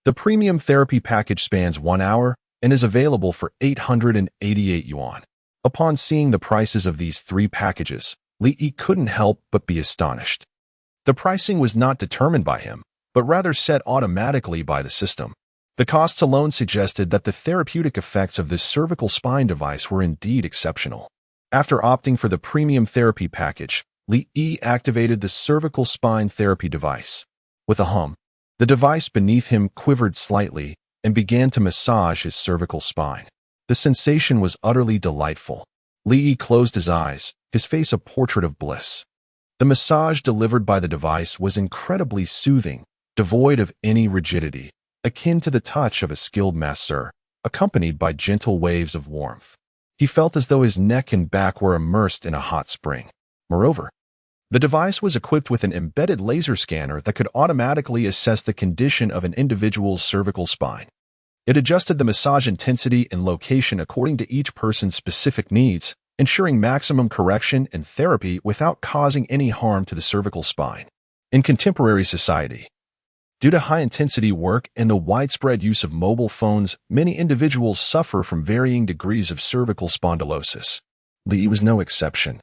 the premium therapy package spans 1 hour and is available for 888 yuan. Upon seeing the prices of these three packages, Li couldn't help but be astonished. The pricing was not determined by him, but rather set automatically by the system. The costs alone suggested that the therapeutic effects of this cervical spine device were indeed exceptional. After opting for the premium therapy package, Li activated the cervical spine therapy device. With a hum, the device beneath him quivered slightly and began to massage his cervical spine. The sensation was utterly delightful. Li closed his eyes, his face a portrait of bliss. The massage delivered by the device was incredibly soothing, devoid of any rigidity, akin to the touch of a skilled masseur, accompanied by gentle waves of warmth. He felt as though his neck and back were immersed in a hot spring. Moreover, the device was equipped with an embedded laser scanner that could automatically assess the condition of an individual's cervical spine. It adjusted the massage intensity and location according to each person's specific needs, ensuring maximum correction and therapy without causing any harm to the cervical spine. In contemporary society, due to high-intensity work and the widespread use of mobile phones, many individuals suffer from varying degrees of cervical spondylosis. Li was no exception.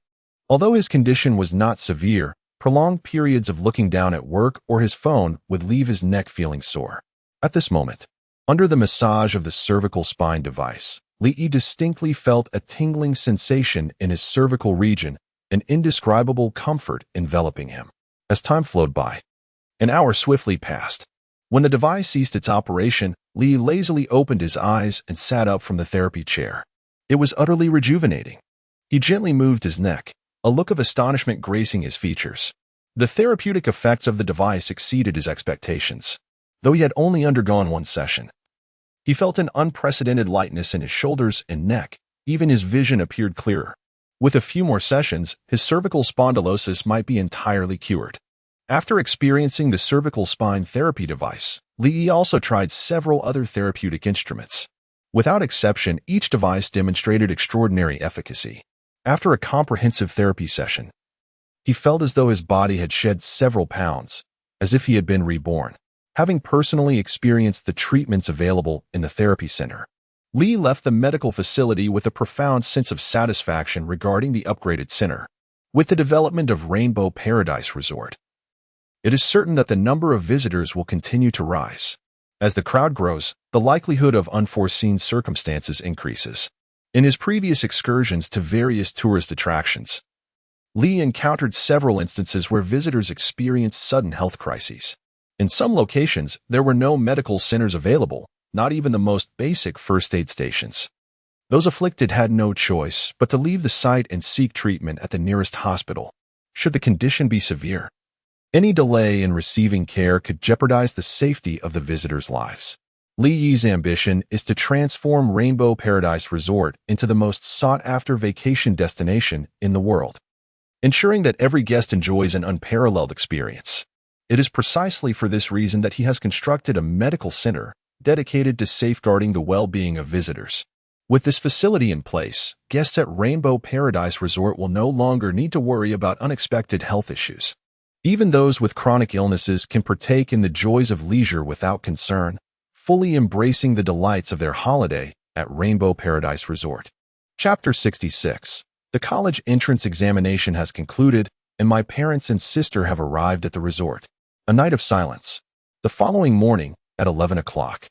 Although his condition was not severe, prolonged periods of looking down at work or his phone would leave his neck feeling sore. At this moment, under the massage of the cervical spine device, Li distinctly felt a tingling sensation in his cervical region, an indescribable comfort enveloping him. As time flowed by, an hour swiftly passed. When the device ceased its operation, Li lazily opened his eyes and sat up from the therapy chair. It was utterly rejuvenating. He gently moved his neck, a look of astonishment gracing his features. The therapeutic effects of the device exceeded his expectations. Though he had only undergone one session, he felt an unprecedented lightness in his shoulders and neck. Even his vision appeared clearer. With a few more sessions, his cervical spondylosis might be entirely cured. After experiencing the cervical spine therapy device, Li also tried several other therapeutic instruments. Without exception, each device demonstrated extraordinary efficacy. After a comprehensive therapy session, he felt as though his body had shed several pounds, as if he had been reborn. Having personally experienced the treatments available in the therapy center, Li left the medical facility with a profound sense of satisfaction regarding the upgraded center. With the development of Rainbow Paradise Resort, it is certain that the number of visitors will continue to rise. As the crowd grows, the likelihood of unforeseen circumstances increases. In his previous excursions to various tourist attractions, Li encountered several instances where visitors experienced sudden health crises. In some locations, there were no medical centers available, not even the most basic first aid stations. Those afflicted had no choice but to leave the site and seek treatment at the nearest hospital, should the condition be severe. Any delay in receiving care could jeopardize the safety of the visitors' lives. Li Yi's ambition is to transform Rainbow Paradise Resort into the most sought-after vacation destination in the world, ensuring that every guest enjoys an unparalleled experience. It is precisely for this reason that he has constructed a medical center dedicated to safeguarding the well-being of visitors. With this facility in place, guests at Rainbow Paradise Resort will no longer need to worry about unexpected health issues. Even those with chronic illnesses can partake in the joys of leisure without concern, fully embracing the delights of their holiday at Rainbow Paradise Resort. Chapter 66. The college entrance examination has concluded, and my parents and sister have arrived at the resort. A night of silence. The following morning, at 11 o'clock,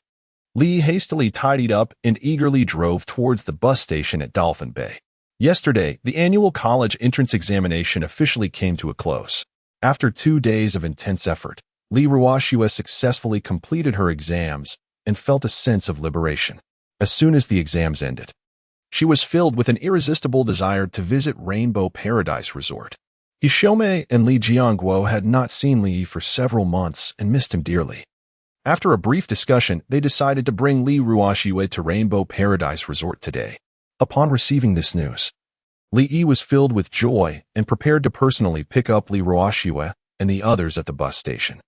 Li hastily tidied up and eagerly drove towards the bus station at Dolphin Bay. Yesterday, the annual college entrance examination officially came to a close. After 2 days of intense effort, Li Ruoxue successfully completed her exams and felt a sense of liberation. As soon as the exams ended, she was filled with an irresistible desire to visit Rainbow Paradise Resort. He Xiaomei and Li Jiangguo had not seen Li for several months and missed him dearly. After a brief discussion, they decided to bring Li Ruoxue to Rainbow Paradise Resort today. Upon receiving this news, Li Yi was filled with joy and prepared to personally pick up Li Ruoxue and the others at the bus station.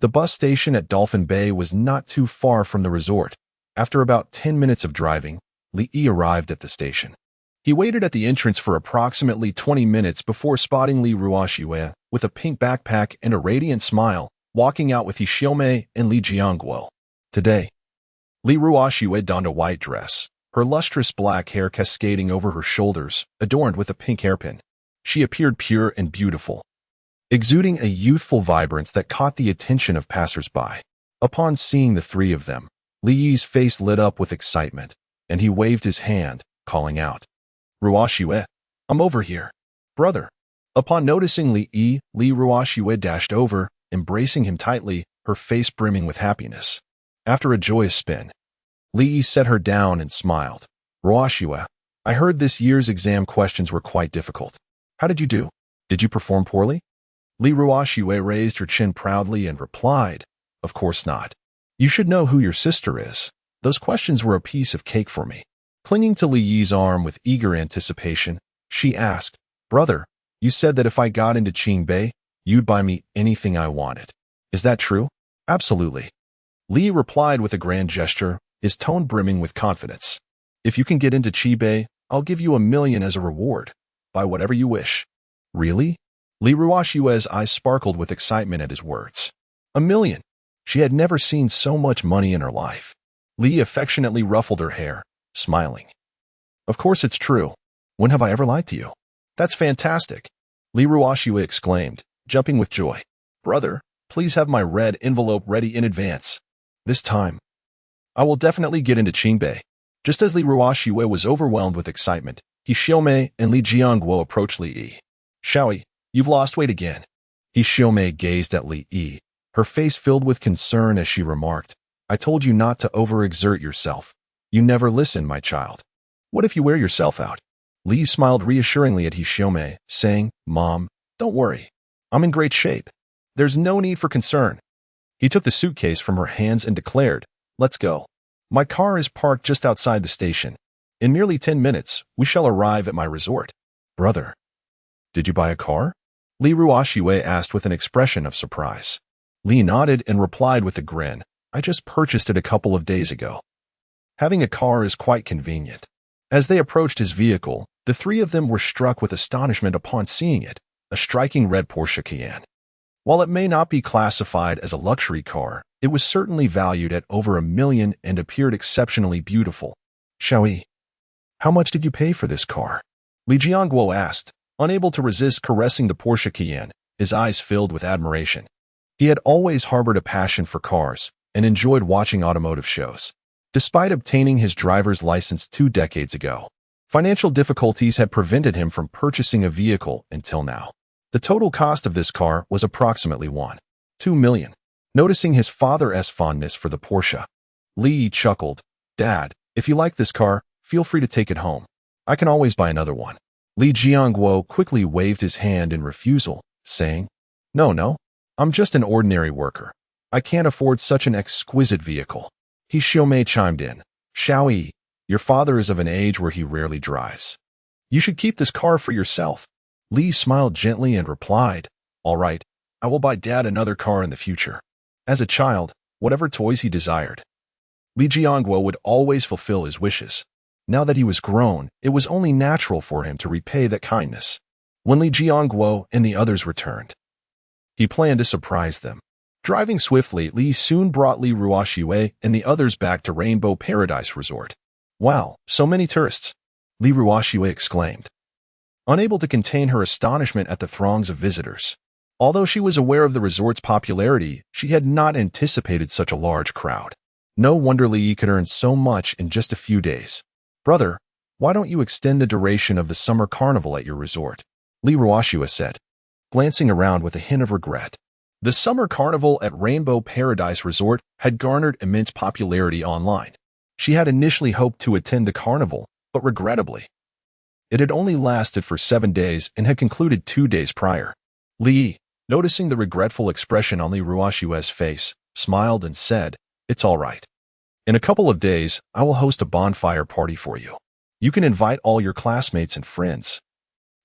The bus station at Dolphin Bay was not too far from the resort. After about 10 minutes of driving, Li Yi arrived at the station. He waited at the entrance for approximately 20 minutes before spotting Li Ruoxue with a pink backpack and a radiant smile, walking out with Xiaomei and Li Jiangguo. Today, Li Ruoxue donned a white dress, her lustrous black hair cascading over her shoulders, adorned with a pink hairpin. She appeared pure and beautiful, exuding a youthful vibrance that caught the attention of passers-by. Upon seeing the three of them, Li Yi's face lit up with excitement, and he waved his hand, calling out, "Ruoxue, I'm over here, brother." Upon noticing Li Yi, Li Ruoxue dashed over, embracing him tightly, her face brimming with happiness. After a joyous spin, Li Yi set her down and smiled. "Ruoxue, I heard this year's exam questions were quite difficult. How did you do? Did you perform poorly?" Li Ruoxue raised her chin proudly and replied, "Of course not. You should know who your sister is. Those questions were a piece of cake for me." Clinging to Li Yi's arm with eager anticipation, she asked, "Brother, you said that if I got into Qingbei, you'd buy me anything I wanted. Is that true?" "Absolutely." Li replied with a grand gesture, his tone brimming with confidence. "If you can get into Qingbei, I'll give you 1,000,000 as a reward. Buy whatever you wish." "Really?" Li Ruoxue's eyes sparkled with excitement at his words. 1,000,000! She had never seen so much money in her life. Li affectionately ruffled her hair, smiling. "Of course it's true. When have I ever lied to you?" "That's fantastic!" Li Ruoxue exclaimed, jumping with joy. "Brother, please have my red envelope ready in advance. This time, I will definitely get into Qingbei." Just as Li Ruoxue was overwhelmed with excitement, Xiaomei and Li Jiangguo approached Li Yi. "Xiaoyi, you've lost weight again." Xiaomei gazed at Li Yi, her face filled with concern as she remarked, "I told you not to overexert yourself. You never listen, my child. What if you wear yourself out?" Li smiled reassuringly at Xiaomei, saying, "Mom, don't worry. I'm in great shape. There's no need for concern." He took the suitcase from her hands and declared, "Let's go. My car is parked just outside the station. In merely 10 minutes, we shall arrive at my resort." "Brother, did you buy a car?" Li Ruoxue asked with an expression of surprise. Li nodded and replied with a grin, "I just purchased it a couple of days ago. Having a car is quite convenient." As they approached his vehicle, the three of them were struck with astonishment upon seeing it, a striking red Porsche Cayenne. While it may not be classified as a luxury car, it was certainly valued at over 1,000,000 and appeared exceptionally beautiful. "Xiaoyi, how much did you pay for this car?" Li Jiangguo asked, unable to resist caressing the Porsche Cayenne, his eyes filled with admiration. He had always harbored a passion for cars and enjoyed watching automotive shows. Despite obtaining his driver's license 2 decades ago, Financial difficulties had prevented him from purchasing a vehicle until now. The total cost of this car was approximately $1.2 million. Noticing his father's fondness for the Porsche, Li chuckled, "Dad, if you like this car, feel free to take it home. I can always buy another one." Li Jiangguo quickly waved his hand in refusal, saying, No, I'm just an ordinary worker. I can't afford such an exquisite vehicle." He Xiaomei chimed in, "Xiaoyi, your father is of an age where he rarely drives. You should keep this car for yourself." Li smiled gently and replied, "All right, I will buy Dad another car in the future." As a child, whatever toys he desired, Li Jiangguo would always fulfill his wishes. Now that he was grown, it was only natural for him to repay that kindness. When Li Jiangguo and the others returned, he planned to surprise them. Driving swiftly, Li soon brought Li Ruoxue and the others back to Rainbow Paradise Resort. "Wow, so many tourists!" Li Ruoxue exclaimed, unable to contain her astonishment at the throngs of visitors. Although she was aware of the resort's popularity, she had not anticipated such a large crowd. No wonder Li could earn so much in just a few days. "Brother, why don't you extend the duration of the summer carnival at your resort?" Li Ruoxue said, glancing around with a hint of regret. The summer carnival at Rainbow Paradise Resort had garnered immense popularity online. She had initially hoped to attend the carnival, but regrettably, it had only lasted for 7 days and had concluded 2 days prior. Li, noticing the regretful expression on Li Ruoxue's face, smiled and said, "It's all right. In a couple of days, I will host a bonfire party for you. You can invite all your classmates and friends,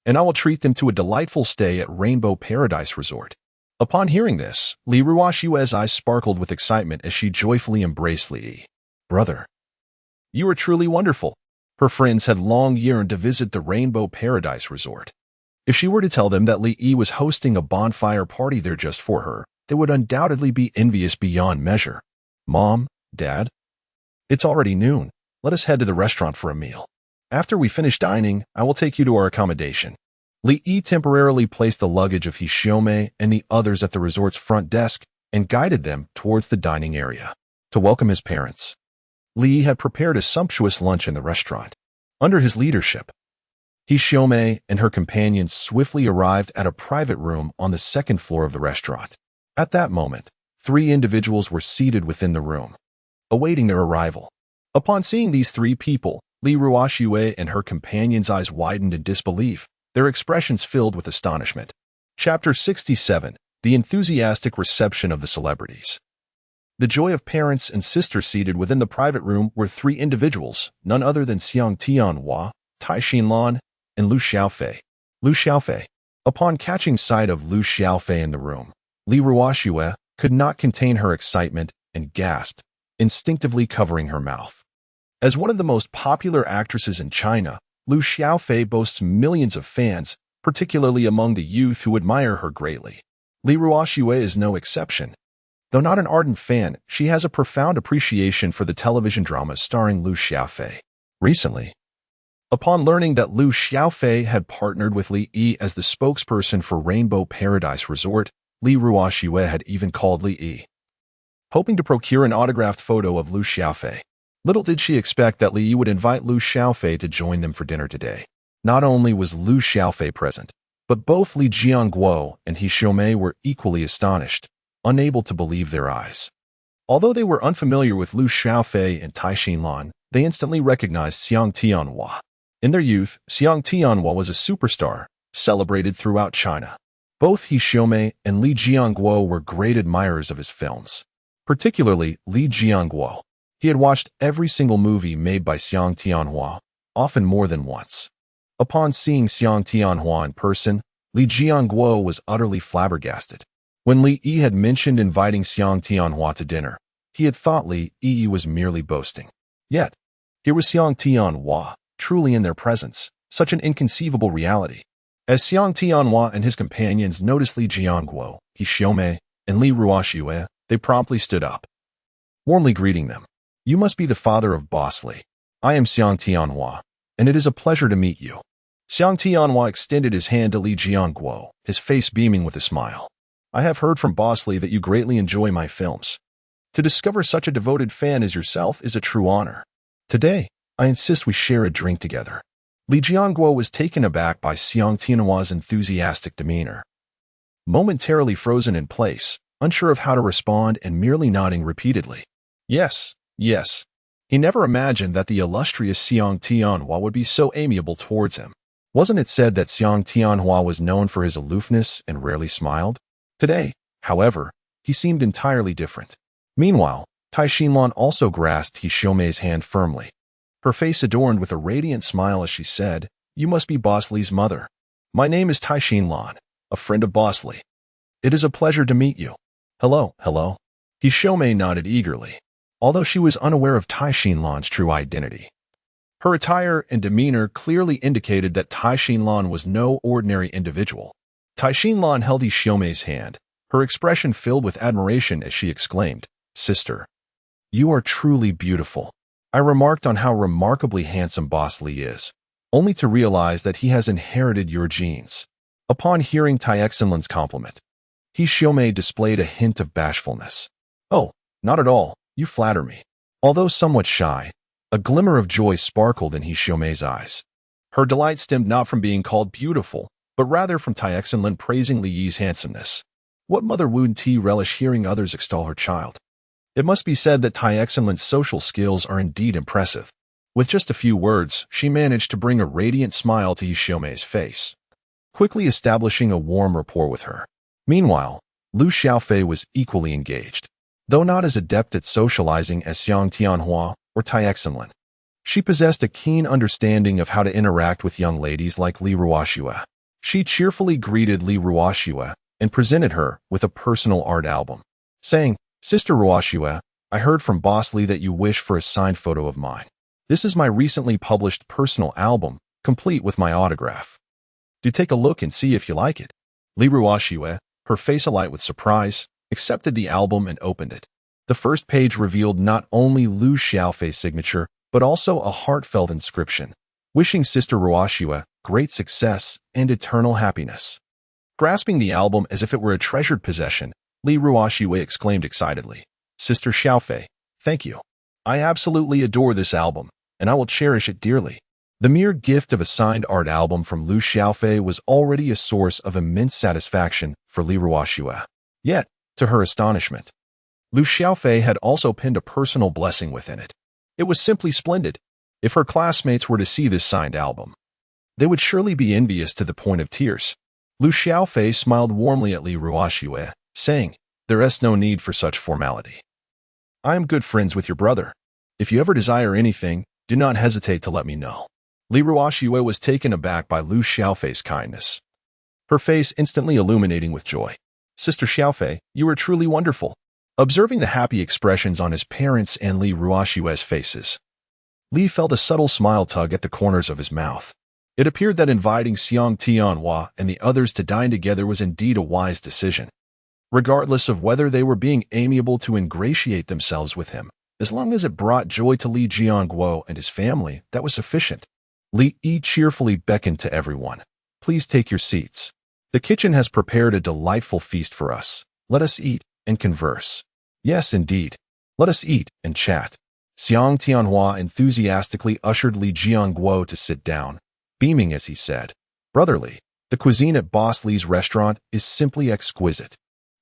and I will treat them to a delightful stay at Rainbow Paradise Resort." Upon hearing this, Li Ruoxue's eyes sparkled with excitement as she joyfully embraced Li. "Brother, you are truly wonderful." Her friends had long yearned to visit the Rainbow Paradise Resort. If she were to tell them that Li Yi was hosting a bonfire party there just for her, they would undoubtedly be envious beyond measure. "Mom, Dad, it's already noon. Let us head to the restaurant for a meal. After we finish dining, I will take you to our accommodation." Li Yi temporarily placed the luggage of his Xiaomei and the others at the resort's front desk and guided them towards the dining area. To welcome his parents, Li Yi had prepared a sumptuous lunch in the restaurant. Under his leadership, his Xiaomei and her companions swiftly arrived at a private room on the second floor of the restaurant. At that moment, 3 individuals were seated within the room, awaiting their arrival. Upon seeing these 3 people, Li Ruoxue and her companions' eyes widened in disbelief, their expressions filled with astonishment. Chapter 67. The enthusiastic reception of the celebrities. The joy of parents and sisters seated within the private room were 3 individuals, none other than Xiang Tianhua, Tai Xinlan, and Lu Xiaofei. Lu Xiaofei. Upon catching sight of Lu Xiaofei in the room, Li Ruoxue could not contain her excitement and gasped, instinctively covering her mouth. As one of the most popular actresses in China, Lu Xiaofei boasts millions of fans, particularly among the youth who admire her greatly. Li Ruoxue is no exception. Though not an ardent fan, she has a profound appreciation for the television dramas starring Lu Xiaofei. Recently, upon learning that Lu Xiaofei had partnered with Li Yi as the spokesperson for Rainbow Paradise Resort, Li Ruoxue had even called Li Yi, hoping to procure an autographed photo of Lu Xiaofei. Little did she expect that Li Yi would invite Lu Xiaofei to join them for dinner today. Not only was Lu Xiaofei present, but both Li Jiangguo and He Xiaomei were equally astonished, unable to believe their eyes. Although they were unfamiliar with Lu Xiaofei and Tai Xinlan, they instantly recognized Xiang Tianhua. In their youth, Xiang Tianhua was a superstar, celebrated throughout China. Both He Xiaomei and Li Jiangguo were great admirers of his films, particularly Li Jiangguo. He had watched every single movie made by Xiang Tianhua, often more than once. Upon seeing Xiang Tianhua in person, Li Jiangguo was utterly flabbergasted. When Li Yi had mentioned inviting Xiang Tianhua to dinner, he had thought Li Yi was merely boasting. Yet, here was Xiang Tianhua, truly in their presence, such an inconceivable reality. As Xiang Tianhua and his companions noticed Li Jiangguo, He Xiaomei, and Li Ruoxue, they promptly stood up, warmly greeting them. "You must be the father of Boss Li. I am Xiang Tianhua, and it is a pleasure to meet you." Xiang Tianhua extended his hand to Li Jiangguo, his face beaming with a smile. "I have heard from Boss Li that you greatly enjoy my films. To discover such a devoted fan as yourself is a true honor. Today, I insist we share a drink together." Li Jianguo was taken aback by Xiang Tianhua's enthusiastic demeanor. Momentarily frozen in place, unsure of how to respond and merely nodding repeatedly. Yes, yes. He never imagined that the illustrious Xiang Tianhua would be so amiable towards him. Wasn't it said that Xiang Tianhua was known for his aloofness and rarely smiled? Today, however, he seemed entirely different. Meanwhile, Tai Xinlan also grasped He Xiaomei's hand firmly. Her face adorned with a radiant smile as she said, "You must be Boss Li's mother. My name is Tai Xinlan, a friend of Boss Li. It is a pleasure to meet you." "Hello, hello." He Xiaomei nodded eagerly, although she was unaware of Tai Xinlan's true identity. Her attire and demeanor clearly indicated that Tai Xinlan was no ordinary individual. Tai Xinlan held He Xiaomei's hand, her expression filled with admiration as she exclaimed, "Sister, you are truly beautiful." I remarked on how remarkably handsome Boss Li is, only to realize that he has inherited your genes. Upon hearing Tai Xinlan's compliment, He Xiaomei displayed a hint of bashfulness. "Oh, not at all, you flatter me." Although somewhat shy, a glimmer of joy sparkled in He Xiaomei's eyes. Her delight stemmed not from being called beautiful, but rather from Tai Xinlan praising Li Yi's handsomeness. What mother wouldn't relish hearing others extol her child? It must be said that Tai Xinlan's social skills are indeed impressive. With just a few words, she managed to bring a radiant smile to He Xiaomei's face, quickly establishing a warm rapport with her. Meanwhile, Lu Xiaofei was equally engaged, though not as adept at socializing as Xiang Tianhua or Tai Xinlan. She possessed a keen understanding of how to interact with young ladies like Li Ruoxue. She cheerfully greeted Li Ruoxue and presented her with a personal art album, saying, "Sister Ruoxue, I heard from Boss Li that you wish for a signed photo of mine. This is my recently published personal album, complete with my autograph. Do take a look and see if you like it." Li Ruoxue, her face alight with surprise, accepted the album and opened it. The first page revealed not only Lu Xiaofei's signature, but also a heartfelt inscription, wishing Sister Ruoxue great success and eternal happiness. Grasping the album as if it were a treasured possession, Li Ruoxue exclaimed excitedly, "Sister Xiaofei, thank you. I absolutely adore this album, and I will cherish it dearly." The mere gift of a signed art album from Lu Xiaofei was already a source of immense satisfaction for Li Ruoxue. Yet, to her astonishment, Lu Xiaofei had also pinned a personal blessing within it. It was simply splendid. If her classmates were to see this signed album, they would surely be envious to the point of tears. Lu Xiaofei smiled warmly at Li Ruoxue, saying, "There is no need for such formality. I am good friends with your brother. If you ever desire anything, do not hesitate to let me know." Li Ruoxue was taken aback by Lu Xiaofei's kindness, her face instantly illuminating with joy. "Sister Xiaofei, you are truly wonderful." Observing the happy expressions on his parents' and Li Ruoxue's faces, Li felt a subtle smile tug at the corners of his mouth. It appeared that inviting Xiang Tianhua and the others to dine together was indeed a wise decision. Regardless of whether they were being amiable to ingratiate themselves with him, as long as it brought joy to Li Jianguo and his family, that was sufficient. Li Yi cheerfully beckoned to everyone. "Please take your seats. The kitchen has prepared a delightful feast for us. Let us eat and converse." "Yes, indeed. Let us eat and chat." Xiang Tianhua enthusiastically ushered Li Jianguo to sit down, beaming as he said, "Brotherly, the cuisine at Boss Li's restaurant is simply exquisite.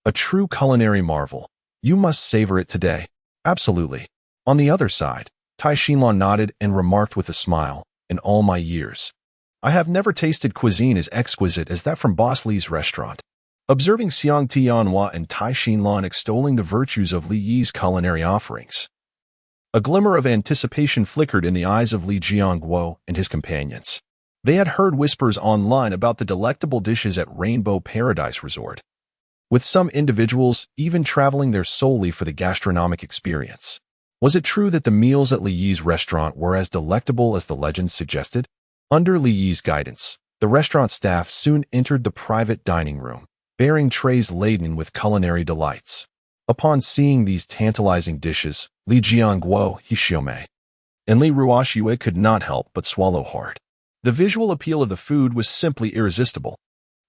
A true culinary marvel. You must savor it today." "Absolutely." On the other side, Tai Xinlan nodded and remarked with a smile, "In all my years, I have never tasted cuisine as exquisite as that from Boss Li's restaurant." Observing Xiang Tianhua and Tai Xinlan extolling the virtues of Li Yi's culinary offerings, a glimmer of anticipation flickered in the eyes of Li Jianguo and his companions. They had heard whispers online about the delectable dishes at Rainbow Paradise Resort, with some individuals even traveling there solely for the gastronomic experience. Was it true that the meals at Li Yi's restaurant were as delectable as the legends suggested? Under Li Yi's guidance, the restaurant staff soon entered the private dining room, bearing trays laden with culinary delights. Upon seeing these tantalizing dishes, Li Jianguo, He Xiaomei, and Li Ruoxue could not help but swallow hard. The visual appeal of the food was simply irresistible.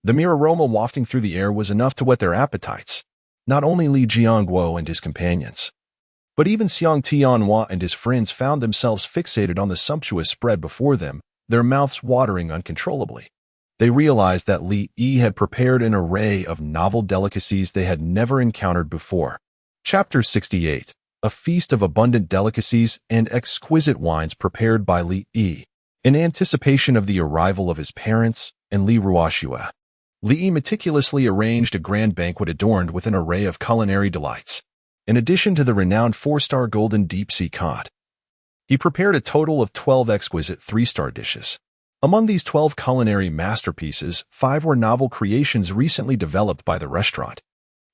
The mere aroma wafting through the air was enough to whet their appetites. Not only Li Jianguo and his companions, but even Xiang Tianhua and his friends found themselves fixated on the sumptuous spread before them, their mouths watering uncontrollably. They realized that Li Yi had prepared an array of novel delicacies they had never encountered before. Chapter 68. A feast of abundant delicacies and exquisite wines prepared by Li Yi, in anticipation of the arrival of his parents and Li Ruoxue. Li Yi meticulously arranged a grand banquet adorned with an array of culinary delights. In addition to the renowned 4-star golden deep-sea cod, he prepared a total of 12 exquisite 3-star dishes. Among these 12 culinary masterpieces, 5 were novel creations recently developed by the restaurant.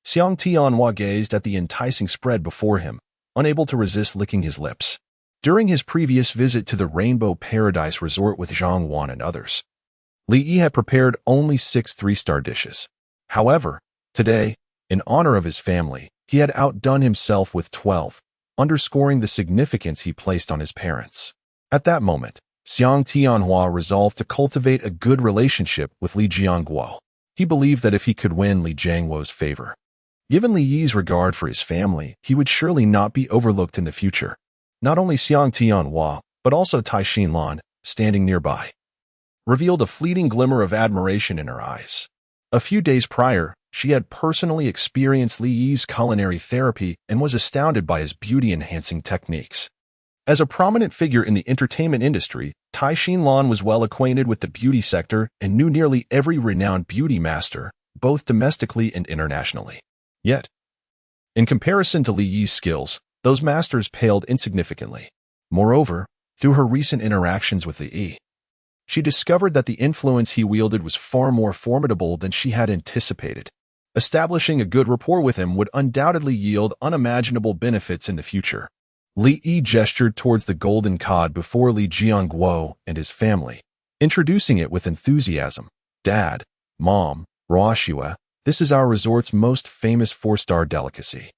Xiang Tianhua gazed at the enticing spread before him, unable to resist licking his lips. During his previous visit to the Rainbow Paradise Resort with Zhang Wan and others, Li Yi had prepared only 6 3-star dishes. However, today, in honor of his family, he had outdone himself with 12, underscoring the significance he placed on his parents. At that moment, Xiang Tianhua resolved to cultivate a good relationship with Li Jiangguo. He believed that if he could win Li Jiangguo's favor, given Li Yi's regard for his family, he would surely not be overlooked in the future. Not only Xiang Tianhua, but also Tai Xinlan, standing nearby, revealed a fleeting glimmer of admiration in her eyes. A few days prior, she had personally experienced Li Yi's culinary therapy and was astounded by his beauty-enhancing techniques. As a prominent figure in the entertainment industry, Tai Xinlan was well acquainted with the beauty sector and knew nearly every renowned beauty master, both domestically and internationally. Yet, in comparison to Li Yi's skills, those masters paled insignificantly. Moreover, through her recent interactions with Li Yi, she discovered that the influence he wielded was far more formidable than she had anticipated. Establishing a good rapport with him would undoubtedly yield unimaginable benefits in the future. Li Yi gestured towards the golden cod before Li Jiangguo and his family, introducing it with enthusiasm. Dad, Mom, Ruoxue, this is our resort's most famous 4-star delicacy,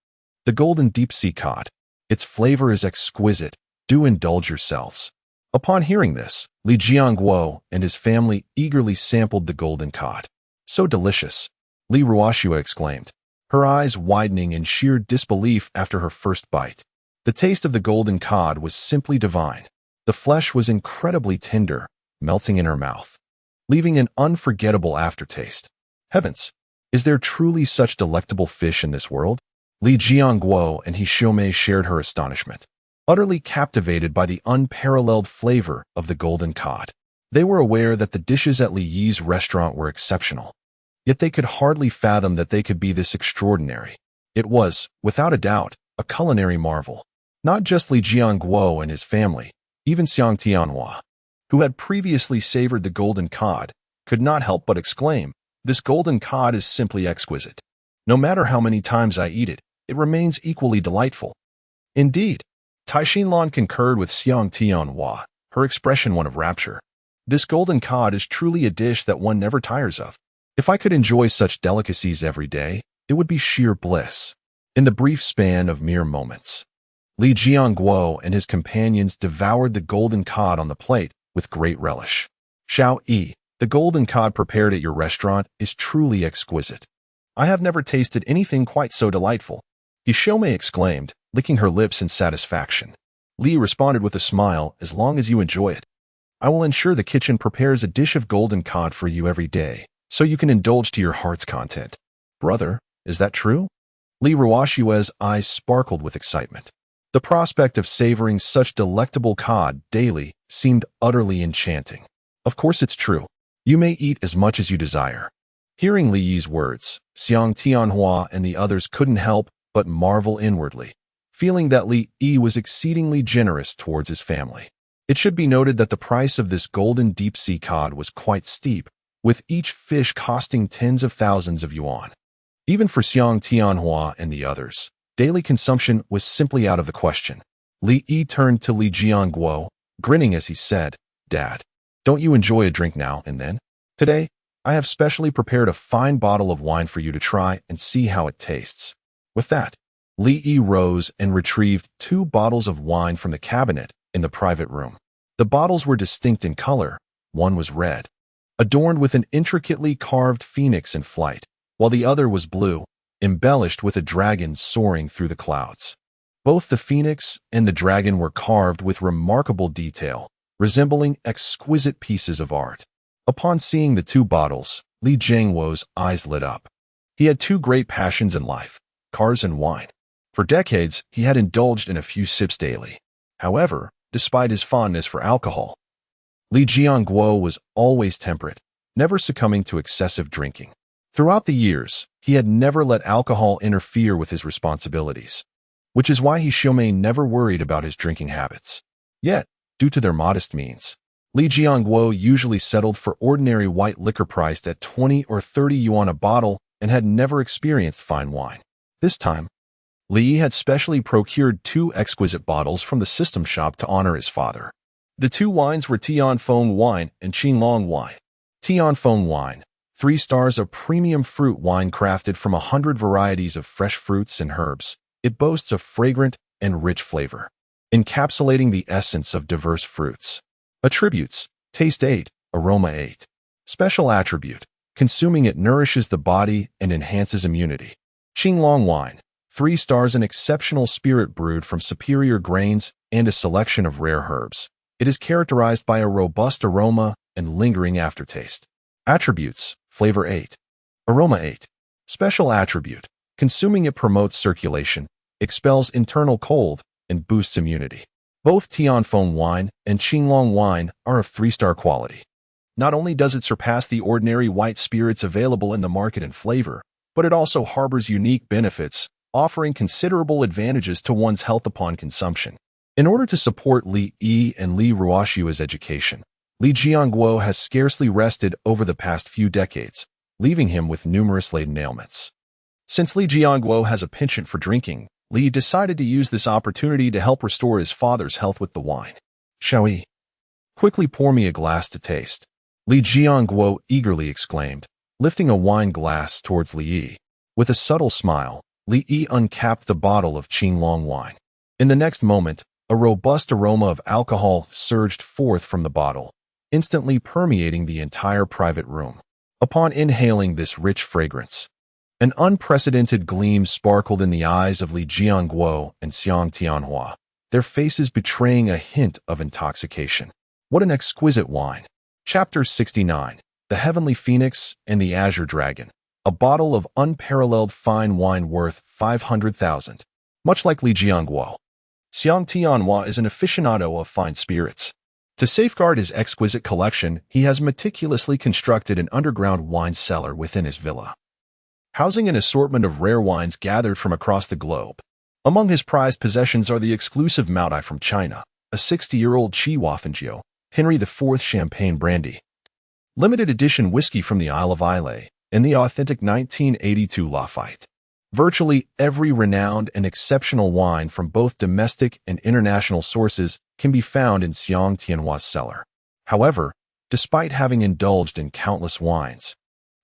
the golden deep-sea cod. Its flavor is exquisite. Do indulge yourselves. Upon hearing this, Li Jiangguo and his family eagerly sampled the golden cod. So delicious, Li Ruoxue exclaimed, her eyes widening in sheer disbelief after her first bite. The taste of the golden cod was simply divine. The flesh was incredibly tender, melting in her mouth, leaving an unforgettable aftertaste. Heavens, is there truly such delectable fish in this world? Li Jiangguo and Hishome shared her astonishment, utterly captivated by the unparalleled flavor of the golden cod. They were aware that the dishes at Li Yi's restaurant were exceptional, yet they could hardly fathom that they could be this extraordinary. It was, without a doubt, a culinary marvel. Not just Li Jiangguo and his family, even Xiang Tianhua, who had previously savored the golden cod, could not help but exclaim, "This golden cod is simply exquisite. No matter how many times I eat it, it remains equally delightful." Indeed, Tai Xinlan concurred with Xiang Tianhua, her expression one of rapture. This golden cod is truly a dish that one never tires of. If I could enjoy such delicacies every day, it would be sheer bliss. In the brief span of mere moments, Li Jiangguo and his companions devoured the golden cod on the plate with great relish. Xiao Yi, the golden cod prepared at your restaurant is truly exquisite. I have never tasted anything quite so delightful, Hishome exclaimed, licking her lips in satisfaction. Li responded with a smile, as long as you enjoy it. I will ensure the kitchen prepares a dish of golden cod for you every day, so you can indulge to your heart's content. Brother, is that true? Li Ruoxue's eyes sparkled with excitement. The prospect of savoring such delectable cod daily seemed utterly enchanting. Of course it's true. You may eat as much as you desire. Hearing Li Yi's words, Xiang Tianhua and the others couldn't help but marvel inwardly, feeling that Li Yi was exceedingly generous towards his family. It should be noted that the price of this golden deep-sea cod was quite steep, with each fish costing tens of thousands of yuan. Even for Xiang Tianhua and the others, daily consumption was simply out of the question. Li Yi turned to Li Jiangguo, grinning as he said, "Dad, don't you enjoy a drink now and then? Today, I have specially prepared a fine bottle of wine for you to try and see how it tastes." With that, Li Yi rose and retrieved 2 bottles of wine from the cabinet in the private room. The bottles were distinct in color. One was red, adorned with an intricately carved phoenix in flight, while the other was blue, embellished with a dragon soaring through the clouds. Both the phoenix and the dragon were carved with remarkable detail, resembling exquisite pieces of art. Upon seeing the two bottles, Li Jiangwo's eyes lit up. He had two great passions in life, cars and wine. For decades, he had indulged in a few sips daily. However, despite his fondness for alcohol, Li Jiangwo was always temperate, never succumbing to excessive drinking. Throughout the years, he had never let alcohol interfere with his responsibilities, which is why Xiaomei never worried about his drinking habits. Yet, due to their modest means, Li Jiangwo usually settled for ordinary white liquor priced at 20 or 30 yuan a bottle and had never experienced fine wine. This time, Li had specially procured two exquisite bottles from the system shop to honor his father. The two wines were Tianfeng wine and Qinglong wine. Tianfeng wine, 3 stars of premium fruit wine crafted from 100 varieties of fresh fruits and herbs. It boasts a fragrant and rich flavor, encapsulating the essence of diverse fruits. Attributes: taste 8, aroma 8. Special attribute: consuming it nourishes the body and enhances immunity. Qinglong wine, 3 stars, an exceptional spirit brewed from superior grains and a selection of rare herbs. It is characterized by a robust aroma and lingering aftertaste. Attributes: flavor 8, aroma 8. Special attribute: consuming it promotes circulation, expels internal cold, and boosts immunity. Both Tianfeng wine and Qinglong wine are of 3-star quality. Not only does it surpass the ordinary white spirits available in the market in flavor, but it also harbors unique benefits, offering considerable advantages to one's health upon consumption. In order to support Li Yi and Li Ruoxua's education, Li Jiangwo has scarcely rested over the past few decades, leaving him with numerous latent ailments. Since Li Jiangwo has a penchant for drinking, Li decided to use this opportunity to help restore his father's health with the wine. "Xiaoyi, quickly pour me a glass to taste," Li Jiangwo eagerly exclaimed, lifting a wine glass towards Li Yi. With a subtle smile, Li Yi uncapped the bottle of Qinglong wine. In the next moment, a robust aroma of alcohol surged forth from the bottle, instantly permeating the entire private room. Upon inhaling this rich fragrance, an unprecedented gleam sparkled in the eyes of Li Jiangwo and Xiang Tianhua, their faces betraying a hint of intoxication. What an exquisite wine! Chapter 69: The Heavenly Phoenix and the Azure Dragon. A bottle of unparalleled fine wine worth 500,000. Much like Li Jiangwo, Xiang Tianhua is an aficionado of fine spirits. To safeguard his exquisite collection, he has meticulously constructed an underground wine cellar within his villa, housing an assortment of rare wines gathered from across the globe. Among his prized possessions are the exclusive Maodai from China, a 60-year-old Chihuahuanjiu, Henry IV champagne brandy, limited edition whiskey from the Isle of Islay, and the authentic 1982 Lafite. Virtually every renowned and exceptional wine from both domestic and international sources can be found in Xiang Tianhua's cellar. However, despite having indulged in countless wines,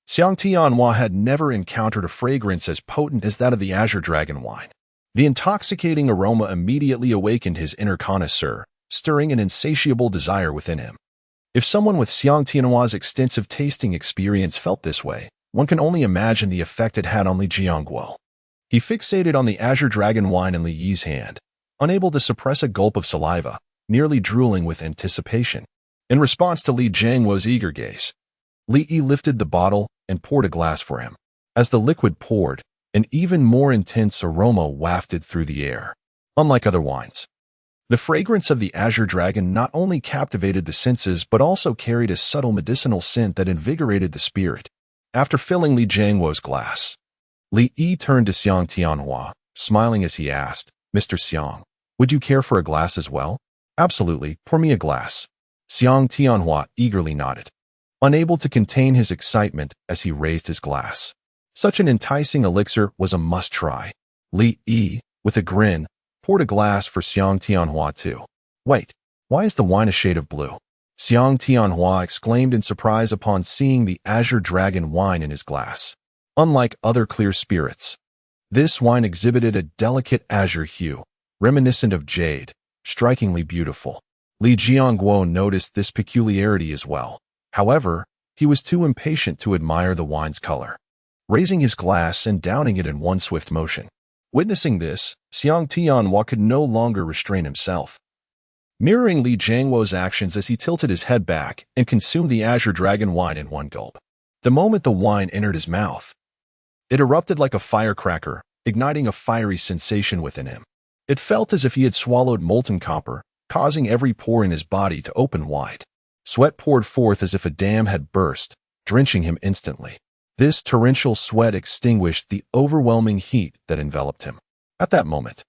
Xiang Tianhua had never encountered a fragrance as potent as that of the Azure Dragon wine. The intoxicating aroma immediately awakened his inner connoisseur, stirring an insatiable desire within him. If someone with Xiang Tianhua's extensive tasting experience felt this way, one can only imagine the effect it had on Li Jiangwo. He fixated on the Azure Dragon wine in Li Yi's hand, unable to suppress a gulp of saliva, nearly drooling with anticipation. In response to Li Jiangwo's eager gaze, Li Yi lifted the bottle and poured a glass for him. As the liquid poured, an even more intense aroma wafted through the air. Unlike other wines, the fragrance of the Azure Dragon not only captivated the senses but also carried a subtle medicinal scent that invigorated the spirit. After filling Li Jiangwo's glass, Li Yi turned to Xiang Tianhua, smiling as he asked, "Mr. Xiang, would you care for a glass as well?" "Absolutely, pour me a glass." Xiang Tianhua eagerly nodded, unable to contain his excitement as he raised his glass. Such an enticing elixir was a must-try. Li Yi, with a grin, poured a glass for Xiang Tianhua too. "Wait, why is the wine a shade of blue?" Xiang Tianhua exclaimed in surprise upon seeing the Azure Dragon wine in his glass. Unlike other clear spirits, this wine exhibited a delicate azure hue, reminiscent of jade, strikingly beautiful. Li Jiangwo noticed this peculiarity as well. However, he was too impatient to admire the wine's color, raising his glass and downing it in one swift motion. Witnessing this, Xiang Tianhua could no longer restrain himself. mirroring Li Jiangwo's actions as he tilted his head back and consumed the Azure Dragon wine in one gulp. The moment the wine entered his mouth, it erupted like a firecracker, igniting a fiery sensation within him. It felt as if he had swallowed molten copper, causing every pore in his body to open wide. Sweat poured forth as if a dam had burst, drenching him instantly. This torrential sweat extinguished the overwhelming heat that enveloped him. At that moment,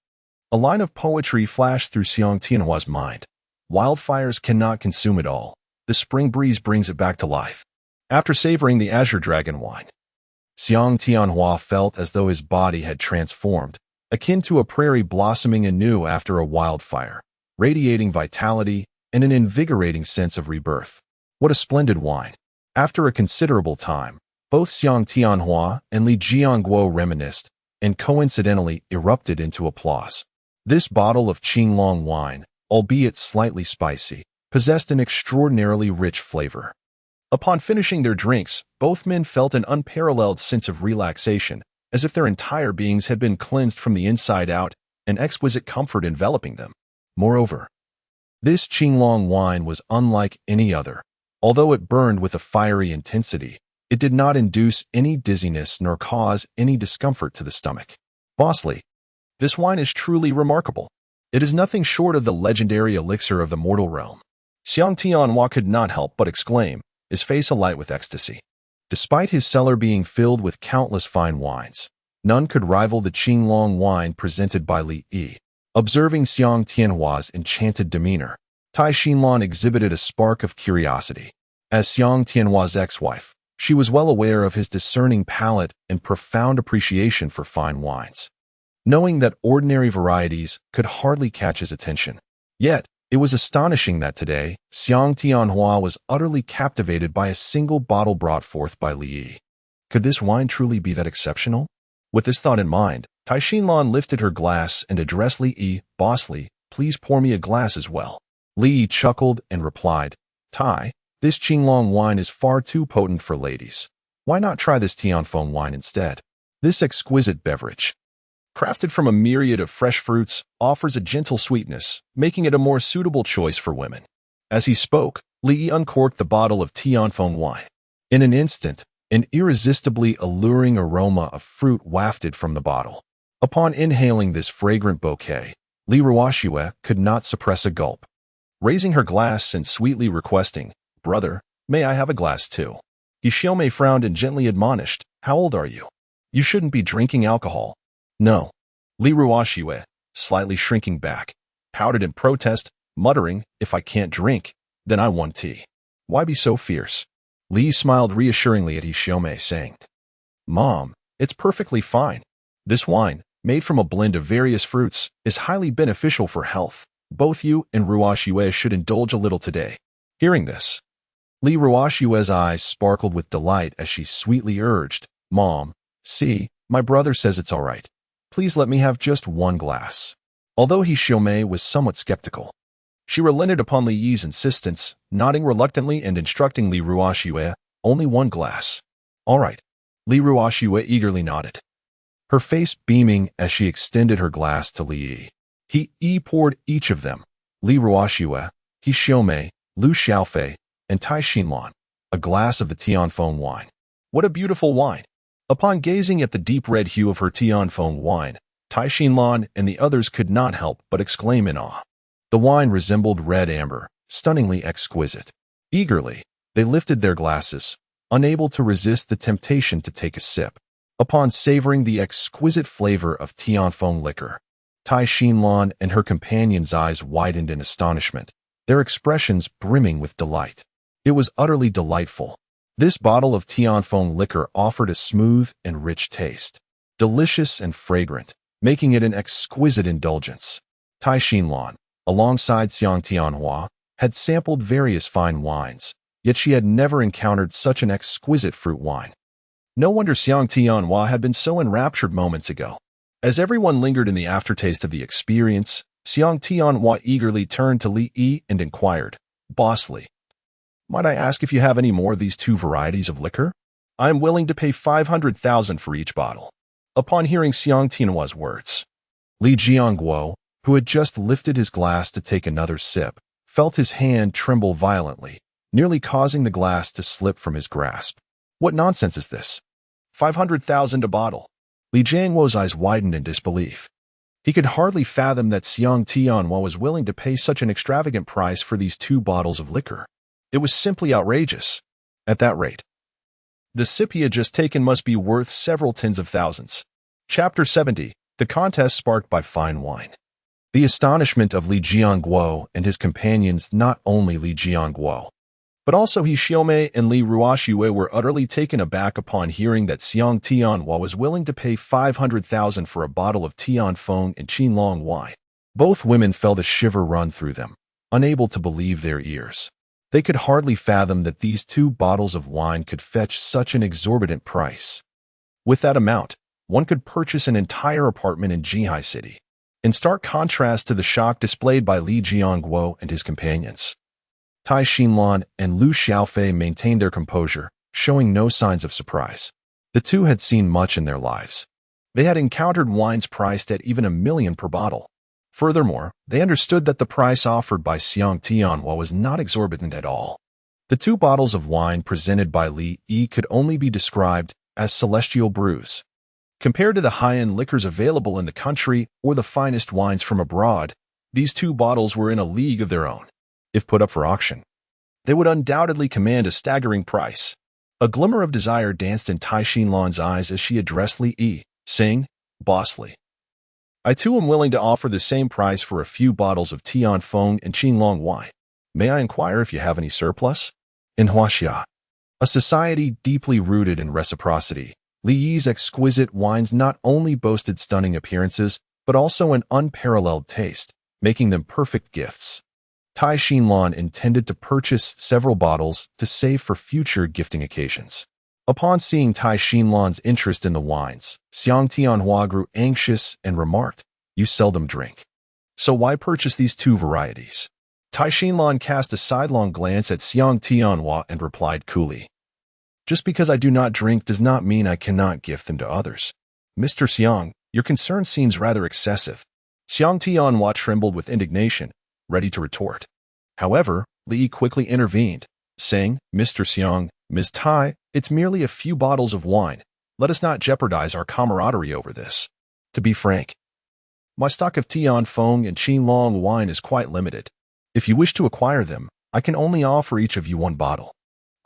a line of poetry flashed through Xiang Tianhua's mind. Wildfires cannot consume it all. The spring breeze brings it back to life. After savoring the Azure Dragon wine, Xiang Tianhua felt as though his body had transformed, akin to a prairie blossoming anew after a wildfire, radiating vitality and an invigorating sense of rebirth. What a splendid wine! After a considerable time, both Xiang Tianhua and Li Jiangguo reminisced and coincidentally erupted into applause. This bottle of Qinglong wine, albeit slightly spicy, possessed an extraordinarily rich flavor. Upon finishing their drinks, both men felt an unparalleled sense of relaxation, as if their entire beings had been cleansed from the inside out, and exquisite comfort enveloping them. Moreover, this Qinglong wine was unlike any other. Although it burned with a fiery intensity, it did not induce any dizziness nor cause any discomfort to the stomach. Bossly, this wine is truly remarkable. It is nothing short of the legendary elixir of the mortal realm. Xiang Tianhua could not help but exclaim, his face alight with ecstasy. Despite his cellar being filled with countless fine wines, none could rival the Qinglong wine presented by Li Yi. Observing Xiang Tianhua's enchanted demeanor, Tai Xinlan exhibited a spark of curiosity. As Xiang Tianhua's ex-wife, she was well aware of his discerning palate and profound appreciation for fine wines. Knowing that ordinary varieties could hardly catch his attention. Yet, it was astonishing that today, Xiang Tianhua was utterly captivated by a single bottle brought forth by Li Yi. Could this wine truly be that exceptional? With this thought in mind, Tai Xinlan lifted her glass and addressed Li Yi, "Bossly, please pour me a glass as well." Li Yi chuckled and replied, "Tai, this Qinglong wine is far too potent for ladies. Why not try this Tianfeng wine instead? This exquisite beverage, crafted from a myriad of fresh fruits, offers a gentle sweetness, making it a more suitable choice for women." As he spoke, Li Yi uncorked the bottle of Tianfeng wine. In an instant, an irresistibly alluring aroma of fruit wafted from the bottle. Upon inhaling this fragrant bouquet, Li Ruoxue could not suppress a gulp. Raising her glass and sweetly requesting, "Brother, may I have a glass too?" He Xiaomei frowned and gently admonished, "How old are you? You shouldn't be drinking alcohol." "No." Li Ruoxue, slightly shrinking back, pouted in protest, muttering, "If I can't drink, then I want tea." "Why be so fierce?" Li smiled reassuringly at He Xiaomei, saying, "Mom, it's perfectly fine. This wine, made from a blend of various fruits, is highly beneficial for health. Both you and Ruoxue should indulge a little today." Hearing this, Li Ruoxue's eyes sparkled with delight as she sweetly urged, "Mom, see, my brother says it's all right. Please let me have just one glass." Although He Xiaomei was somewhat skeptical, she relented upon Li Yi's insistence, nodding reluctantly and instructing Li Ruoxue, "Only one glass." "All right." Li Ruoxue eagerly nodded, her face beaming as she extended her glass to Li Yi. He poured each of them, Li Ruoxue, He Xiaomei, Lu Xiaofei, and Tai Xinlan, a glass of the Tianfeng wine. What a beautiful wine! Upon gazing at the deep red hue of her Tianfeng wine, Tai Xinlan and the others could not help but exclaim in awe. The wine resembled red amber, stunningly exquisite. Eagerly, they lifted their glasses, unable to resist the temptation to take a sip. Upon savoring the exquisite flavor of Tianfeng liquor, Tai Xinlan and her companion's eyes widened in astonishment, their expressions brimming with delight. It was utterly delightful. This bottle of Tianfeng liquor offered a smooth and rich taste, delicious and fragrant, making it an exquisite indulgence. Tai Xinlan, alongside Xiang Tianhua, had sampled various fine wines, yet she had never encountered such an exquisite fruit wine. No wonder Xiang Tianhua had been so enraptured moments ago. As everyone lingered in the aftertaste of the experience, Xiang Tianhua eagerly turned to Li Yi and inquired, "Bossly, might I ask if you have any more of these two varieties of liquor? I am willing to pay 500,000 for each bottle." Upon hearing Xiang Tianhua's words, Li Jiangguo, who had just lifted his glass to take another sip, felt his hand tremble violently, nearly causing the glass to slip from his grasp. What nonsense is this? 500,000 a bottle. Li Jianghuo's eyes widened in disbelief. He could hardly fathom that Xiang Tianhua was willing to pay such an extravagant price for these 2 bottles of liquor. It was simply outrageous. At that rate, the sip he had just taken must be worth several tens of thousands. Chapter 70. The contest sparked by fine wine. The astonishment of Li Jiangguo and his companions, not only Li Jiangguo, but also He Xiaomei and Li Ruoxue, were utterly taken aback upon hearing that Xiang Tianhua was willing to pay 500,000 for a bottle of Tianfeng and Qinlong wine. Both women felt a shiver run through them, unable to believe their ears. They could hardly fathom that these 2 bottles of wine could fetch such an exorbitant price. With that amount, one could purchase an entire apartment in Jinghai City, in stark contrast to the shock displayed by Li Jiangguo and his companions. Tai Xinlan and Lu Xiaofei maintained their composure, showing no signs of surprise. The 2 had seen much in their lives. They had encountered wines priced at even 1 million per bottle. Furthermore, they understood that the price offered by Xiang Tianhua was not exorbitant at all. The 2 bottles of wine presented by Li Yi could only be described as celestial brews. Compared to the high-end liquors available in the country or the finest wines from abroad, these 2 bottles were in a league of their own. If put up for auction, they would undoubtedly command a staggering price. A glimmer of desire danced in Tai Xinlan's eyes as she addressed Li Yi, saying, "Boss Li, I too am willing to offer the same price for a few bottles of Tianfeng and Qinlong wine. May I inquire if you have any surplus?" In Huaxia, a society deeply rooted in reciprocity, Li Yi's exquisite wines not only boasted stunning appearances, but also an unparalleled taste, making them perfect gifts. Tai Xinlan intended to purchase several bottles to save for future gifting occasions. Upon seeing Tai Xinlan's interest in the wines, Xiang Tianhua grew anxious and remarked, "You seldom drink. So why purchase these 2 varieties?" Tai Xinlan cast a sidelong glance at Xiang Tianhua and replied coolly, "Just because I do not drink does not mean I cannot gift them to others. Mr. Xiang, your concern seems rather excessive." Xiang Tianhua trembled with indignation, ready to retort. However, Li Yi quickly intervened, saying, "Mr. Xiang, Ms. Tai, it's merely a few bottles of wine. Let us not jeopardize our camaraderie over this. To be frank, my stock of Tianfeng and Qinlong wine is quite limited. If you wish to acquire them, I can only offer each of you 1 bottle."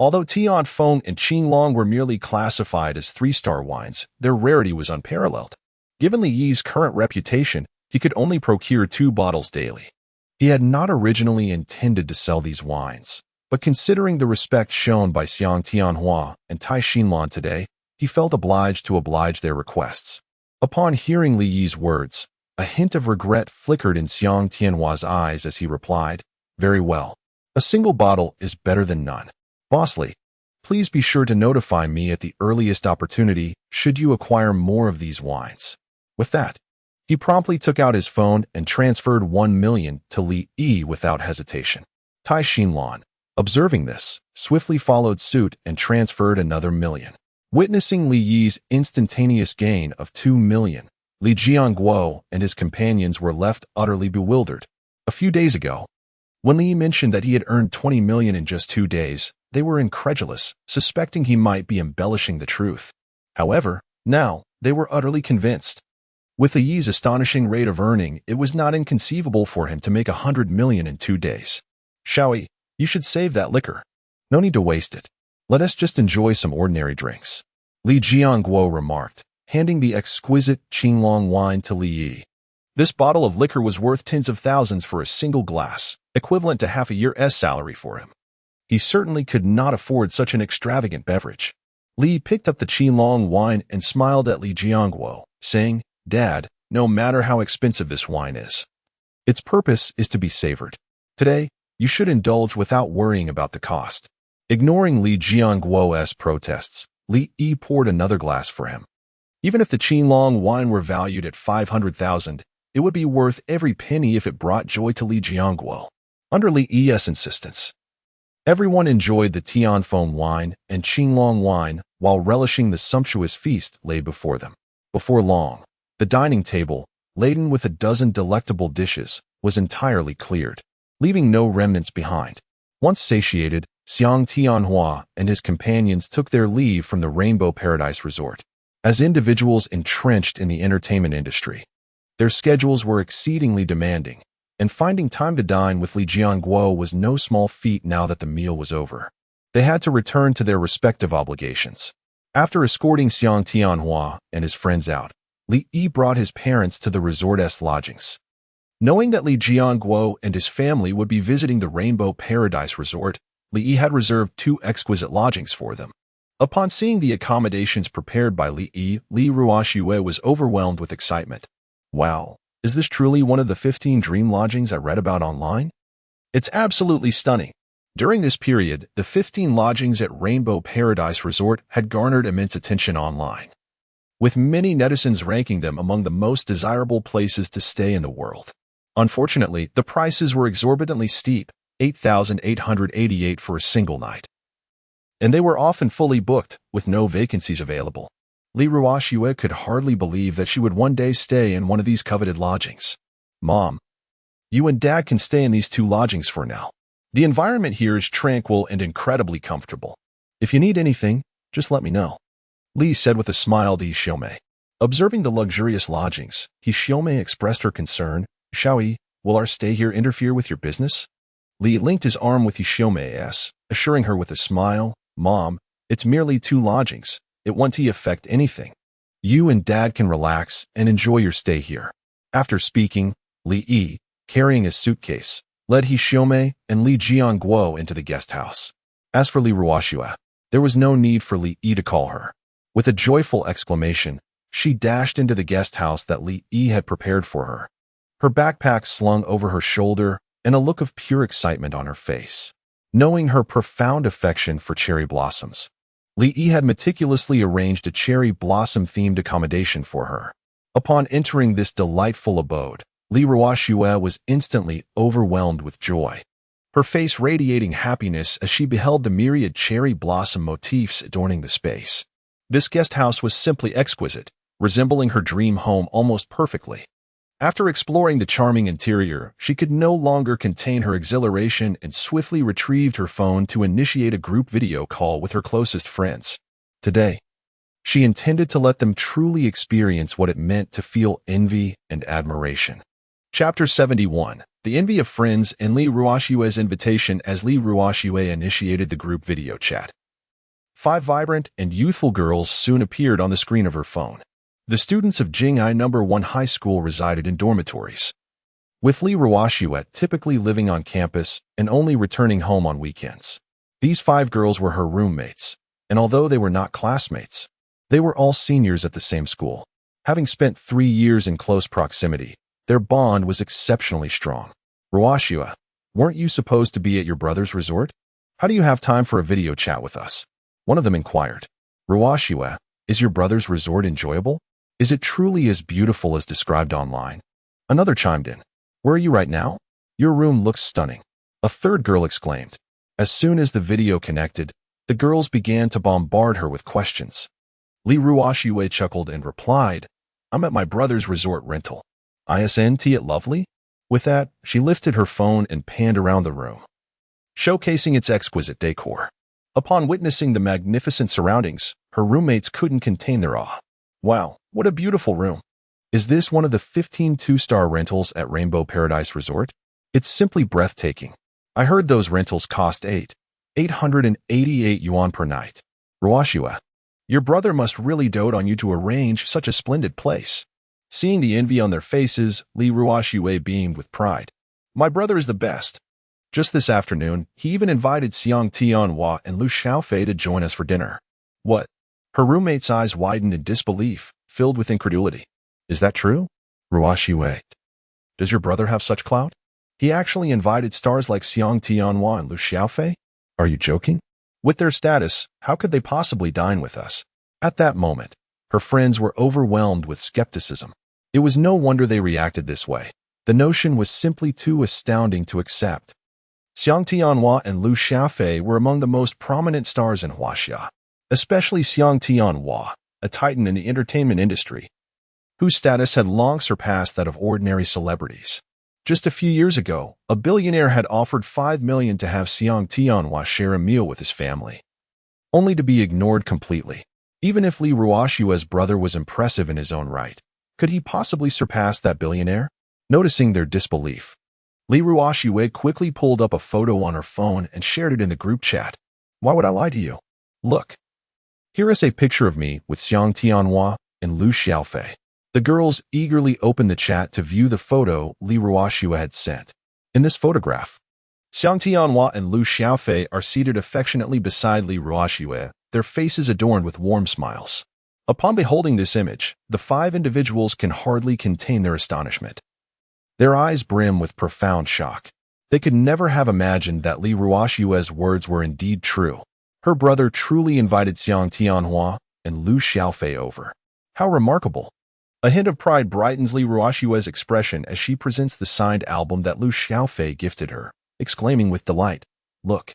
Although Tianfeng and Qinlong were merely classified as 3-star wines, their rarity was unparalleled. Given Li Yi's current reputation, he could only procure 2 bottles daily. He had not originally intended to sell these wines, but considering the respect shown by Xiang Tianhua and Tai Xinlan today, he felt obliged to oblige their requests. Upon hearing Li Yi's words, a hint of regret flickered in Xiang Tianhua's eyes as he replied, "Very well. A single bottle is better than none. Boss Li, please be sure to notify me at the earliest opportunity should you acquire more of these wines." With that, he promptly took out his phone and transferred 1 million to Li Yi without hesitation. Tai Xinlan, observing this, swiftly followed suit and transferred another 1 million. Witnessing Li Yi's instantaneous gain of 2 million, Li Jiangguo and his companions were left utterly bewildered. A few days ago, when Li Yi mentioned that he had earned 20 million in just 2 days, they were incredulous, suspecting he might be embellishing the truth. However, now, they were utterly convinced. With Li Yi's astonishing rate of earning, it was not inconceivable for him to make 100 million in 2 days. "Xiaoyi, you should save that liquor. No need to waste it. Let us just enjoy some ordinary drinks," Li Jiangguo remarked, handing the exquisite Qinlong wine to Li Yi. This bottle of liquor was worth tens of thousands for a single glass, equivalent to half a year's salary for him. He certainly could not afford such an extravagant beverage. Li picked up the Qinlong wine and smiled at Li Jiangguo, saying, "Dad, no matter how expensive this wine is, its purpose is to be savored. Today, you should indulge without worrying about the cost." Ignoring Li Jiangguo's protests, Li Yi poured another glass for him. Even if the Qinlong wine were valued at 500,000, it would be worth every penny if it brought joy to Li Jiangguo. Under Li Yi's insistence, everyone enjoyed the Tianfeng wine and Qinlong wine while relishing the sumptuous feast laid before them. Before long, the dining table, laden with a dozen delectable dishes, was entirely cleared, leaving no remnants behind. Once satiated, Xiang Tianhua and his companions took their leave from the Rainbow Paradise Resort. As individuals entrenched in the entertainment industry, their schedules were exceedingly demanding, and finding time to dine with Li Jianguo was no small feat now that the meal was over. They had to return to their respective obligations. After escorting Xiang Tianhua and his friends out, Li Yi brought his parents to the resort's lodgings. Knowing that Li Jianguo and his family would be visiting the Rainbow Paradise Resort, Li Yi had reserved 2 exquisite lodgings for them. Upon seeing the accommodations prepared by Li Yi, Li Ruoxue was overwhelmed with excitement. Wow, is this truly one of the 15 dream lodgings I read about online? It's absolutely stunning. During this period, the 15 lodgings at Rainbow Paradise Resort had garnered immense attention online, with many netizens ranking them among the most desirable places to stay in the world. Unfortunately, the prices were exorbitantly steep, 8,888 for a single night, and they were often fully booked, with no vacancies available. Li Ruoxue could hardly believe that she would one day stay in one of these coveted lodgings. Mom, you and Dad can stay in these 2 lodgings for now. The environment here is tranquil and incredibly comfortable. If you need anything, just let me know, Li said with a smile to Xiaomei. Observing the luxurious lodgings, Xiaomei expressed her concern. Xiaoyi, will our stay here interfere with your business? Li linked his arm with Xiaomei's, assuring her with a smile, Mom, it's merely 2 lodgings. It won't affect anything. You and Dad can relax and enjoy your stay here. After speaking, Li Yi, carrying a suitcase, led Xiaomei and Li Jianguo into the guest house. As for Li Ruoxue, there was no need for Li Yi to call her. With a joyful exclamation, she dashed into the guest house that Li Yi had prepared for her, her backpack slung over her shoulder and a look of pure excitement on her face. Knowing her profound affection for cherry blossoms, Li Yi had meticulously arranged a cherry blossom-themed accommodation for her. Upon entering this delightful abode, Li Ruoxue was instantly overwhelmed with joy, her face radiating happiness as she beheld the myriad cherry blossom motifs adorning the space. This guest house was simply exquisite, resembling her dream home almost perfectly. After exploring the charming interior, she could no longer contain her exhilaration and swiftly retrieved her phone to initiate a group video call with her closest friends. Today, she intended to let them truly experience what it meant to feel envy and admiration. Chapter 71. The Envy of Friends and Li Ruoxue's Invitation. As Li Ruoxue initiated the group video chat, 5 vibrant and youthful girls soon appeared on the screen of her phone. The students of Jinghai No. 1 High School resided in dormitories, with Li Ruoxue typically living on campus and only returning home on weekends. These 5 girls were her roommates, and although they were not classmates, they were all seniors at the same school. Having spent 3 years in close proximity, their bond was exceptionally strong. Ruoxue, weren't you supposed to be at your brother's resort? How do you have time for a video chat with us? One of them inquired. Ruoxue, is your brother's resort enjoyable? Is it truly as beautiful as described online? Another chimed in. Where are you right now? Your room looks stunning. A third girl exclaimed. As soon as the video connected, the girls began to bombard her with questions. Li Ruoxue chuckled and replied, I'm at my brother's resort rental. Isn't it lovely? With that, she lifted her phone and panned around the room, showcasing its exquisite decor. Upon witnessing the magnificent surroundings, her roommates couldn't contain their awe. Wow, what a beautiful room. Is this one of the 15 2-star rentals at Rainbow Paradise Resort? It's simply breathtaking. I heard those rentals cost 888 yuan per night. Ruoxue, your brother must really dote on you to arrange such a splendid place. Seeing the envy on their faces, Li Ruoxue beamed with pride. My brother is the best. Just this afternoon, he even invited Xiang Tianhua and Lu Xiaofei to join us for dinner. What? Her roommate's eyes widened in disbelief, filled with incredulity. Is that true? Ruoxue, does your brother have such clout? He actually invited stars like Xiang Tianhua and Lu Xiaofei? Are you joking? With their status, how could they possibly dine with us? At that moment, her friends were overwhelmed with skepticism. It was no wonder they reacted this way. The notion was simply too astounding to accept. Xiang Tianhua and Lu Xiaofei were among the most prominent stars in Huaxia, especially Xiang Tianhua, a titan in the entertainment industry. whose status had long surpassed that of ordinary celebrities. Just a few years ago, a billionaire had offered $5 million to have Xiang Tianhua share a meal with his family, only to be ignored completely. Even if Li Ruoxue's brother was impressive in his own right, could he possibly surpass that billionaire? Noticing their disbelief, Li Ruoxue quickly pulled up a photo on her phone and shared it in the group chat. Why would I lie to you? Look. Here is a picture of me with Xiang Tianhua and Lu Xiaofei. The girls eagerly opened the chat to view the photo Li Ruoxue had sent. In this photograph, Xiang Tianhua and Lu Xiaofei are seated affectionately beside Li Ruoxue, their faces adorned with warm smiles. Upon beholding this image, the 5 individuals can hardly contain their astonishment. Their eyes brim with profound shock. They could never have imagined that Li Ruoxue's words were indeed true. Her brother truly invited Xiang Tianhua and Lu Xiaofei over. How remarkable! A hint of pride brightens Li Ruoxue's expression as she presents the signed album that Lu Xiaofei gifted her, exclaiming with delight, "Look!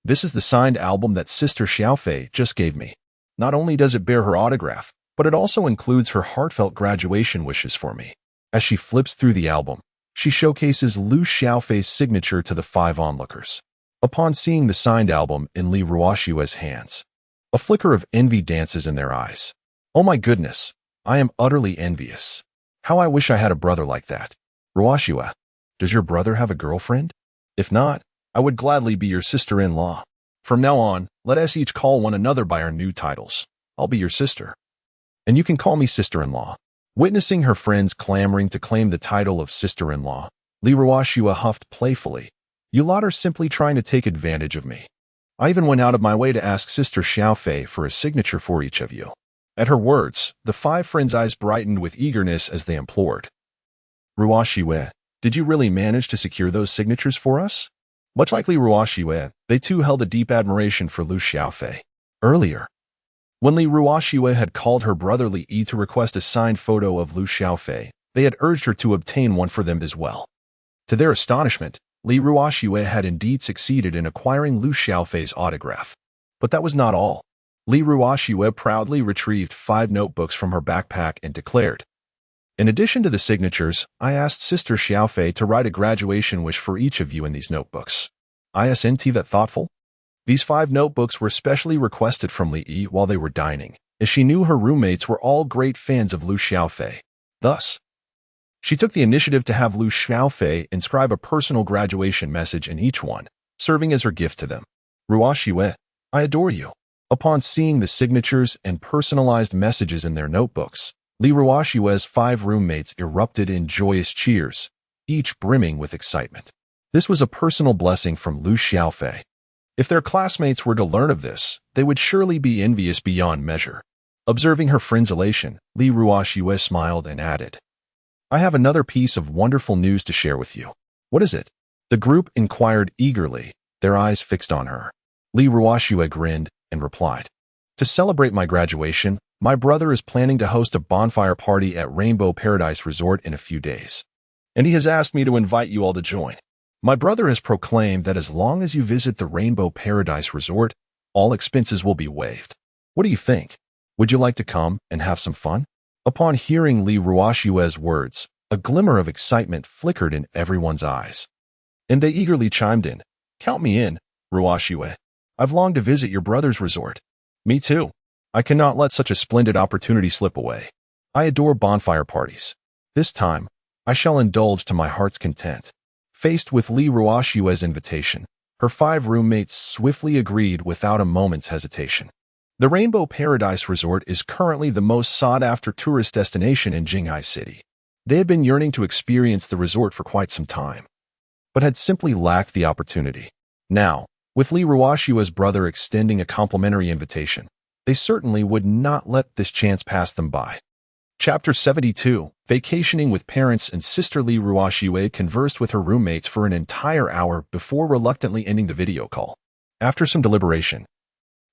This is the signed album that Sister Xiaofei just gave me. Not only does it bear her autograph, but it also includes her heartfelt graduation wishes for me." As she flips through the album, she showcases Lu Xiaofei's signature to the 5 onlookers. Upon seeing the signed album in Li Ruoxue's hands, a flicker of envy dances in their eyes. "Oh my goodness, I am utterly envious. How I wish I had a brother like that." Ruoxue, does your brother have a girlfriend? If not, I would gladly be your sister-in-law. From now on, let us each call one another by our new titles. I'll be your sister, and you can call me sister-in-law. Witnessing her friends clamoring to claim the title of sister-in-law, Li Ruoxue huffed playfully. "You lot are simply trying to take advantage of me. I even went out of my way to ask Sister Xiaofei for a signature for each of you." At her words, the 5 friends' eyes brightened with eagerness as they implored. "Ruoxue, did you really manage to secure those signatures for us?" Much like Li Ruoxue, they too held a deep admiration for Lu Xiaofei. Earlier, when Li Ruoxue had called her brother Li Yi to request a signed photo of Lu Xiaofei, they had urged her to obtain one for them as well. To their astonishment, Li Ruoxue had indeed succeeded in acquiring Lu Xiaofei's autograph. But that was not all. Li Ruoxue proudly retrieved 5 notebooks from her backpack and declared, "In addition to the signatures, I asked Sister Xiaofei to write a graduation wish for each of you in these notebooks. Isn't that thoughtful?" These 5 notebooks were specially requested from Li Yi while they were dining, as she knew her roommates were all great fans of Lu Xiaofei. Thus, she took the initiative to have Lu Xiaofei inscribe a personal graduation message in each one, serving as her gift to them. "Ruoxue, I adore you." Upon seeing the signatures and personalized messages in their notebooks, Li Ruoxue's 5 roommates erupted in joyous cheers, each brimming with excitement. This was a personal blessing from Lu Xiaofei. If their classmates were to learn of this, they would surely be envious beyond measure. Observing her friend's elation, Li Ruoxue smiled and added, "I have another piece of wonderful news to share with you." "What is it?" the group inquired eagerly, their eyes fixed on her. Li Ruoxue grinned and replied, "To celebrate my graduation, my brother is planning to host a bonfire party at Rainbow Paradise Resort in a few days, and he has asked me to invite you all to join. My brother has proclaimed that as long as you visit the Rainbow Paradise Resort, all expenses will be waived. What do you think? Would you like to come and have some fun?" Upon hearing Li Ruoxue's words, a glimmer of excitement flickered in everyone's eyes, and they eagerly chimed in, "Count me in, Ruoxue. I've longed to visit your brother's resort." "Me too. I cannot let such a splendid opportunity slip away. I adore bonfire parties. This time, I shall indulge to my heart's content." Faced with Li Ruoxue's invitation, her 5 roommates swiftly agreed without a moment's hesitation. The Rainbow Paradise Resort is currently the most sought-after tourist destination in Jinghai City. They had been yearning to experience the resort for quite some time, but had simply lacked the opportunity. Now, with Li Ruoxue's brother extending a complimentary invitation, they certainly would not let this chance pass them by. Chapter 72, Vacationing with Parents and Sister. Li Ruoxue conversed with her roommates for an entire hour before reluctantly ending the video call. After some deliberation,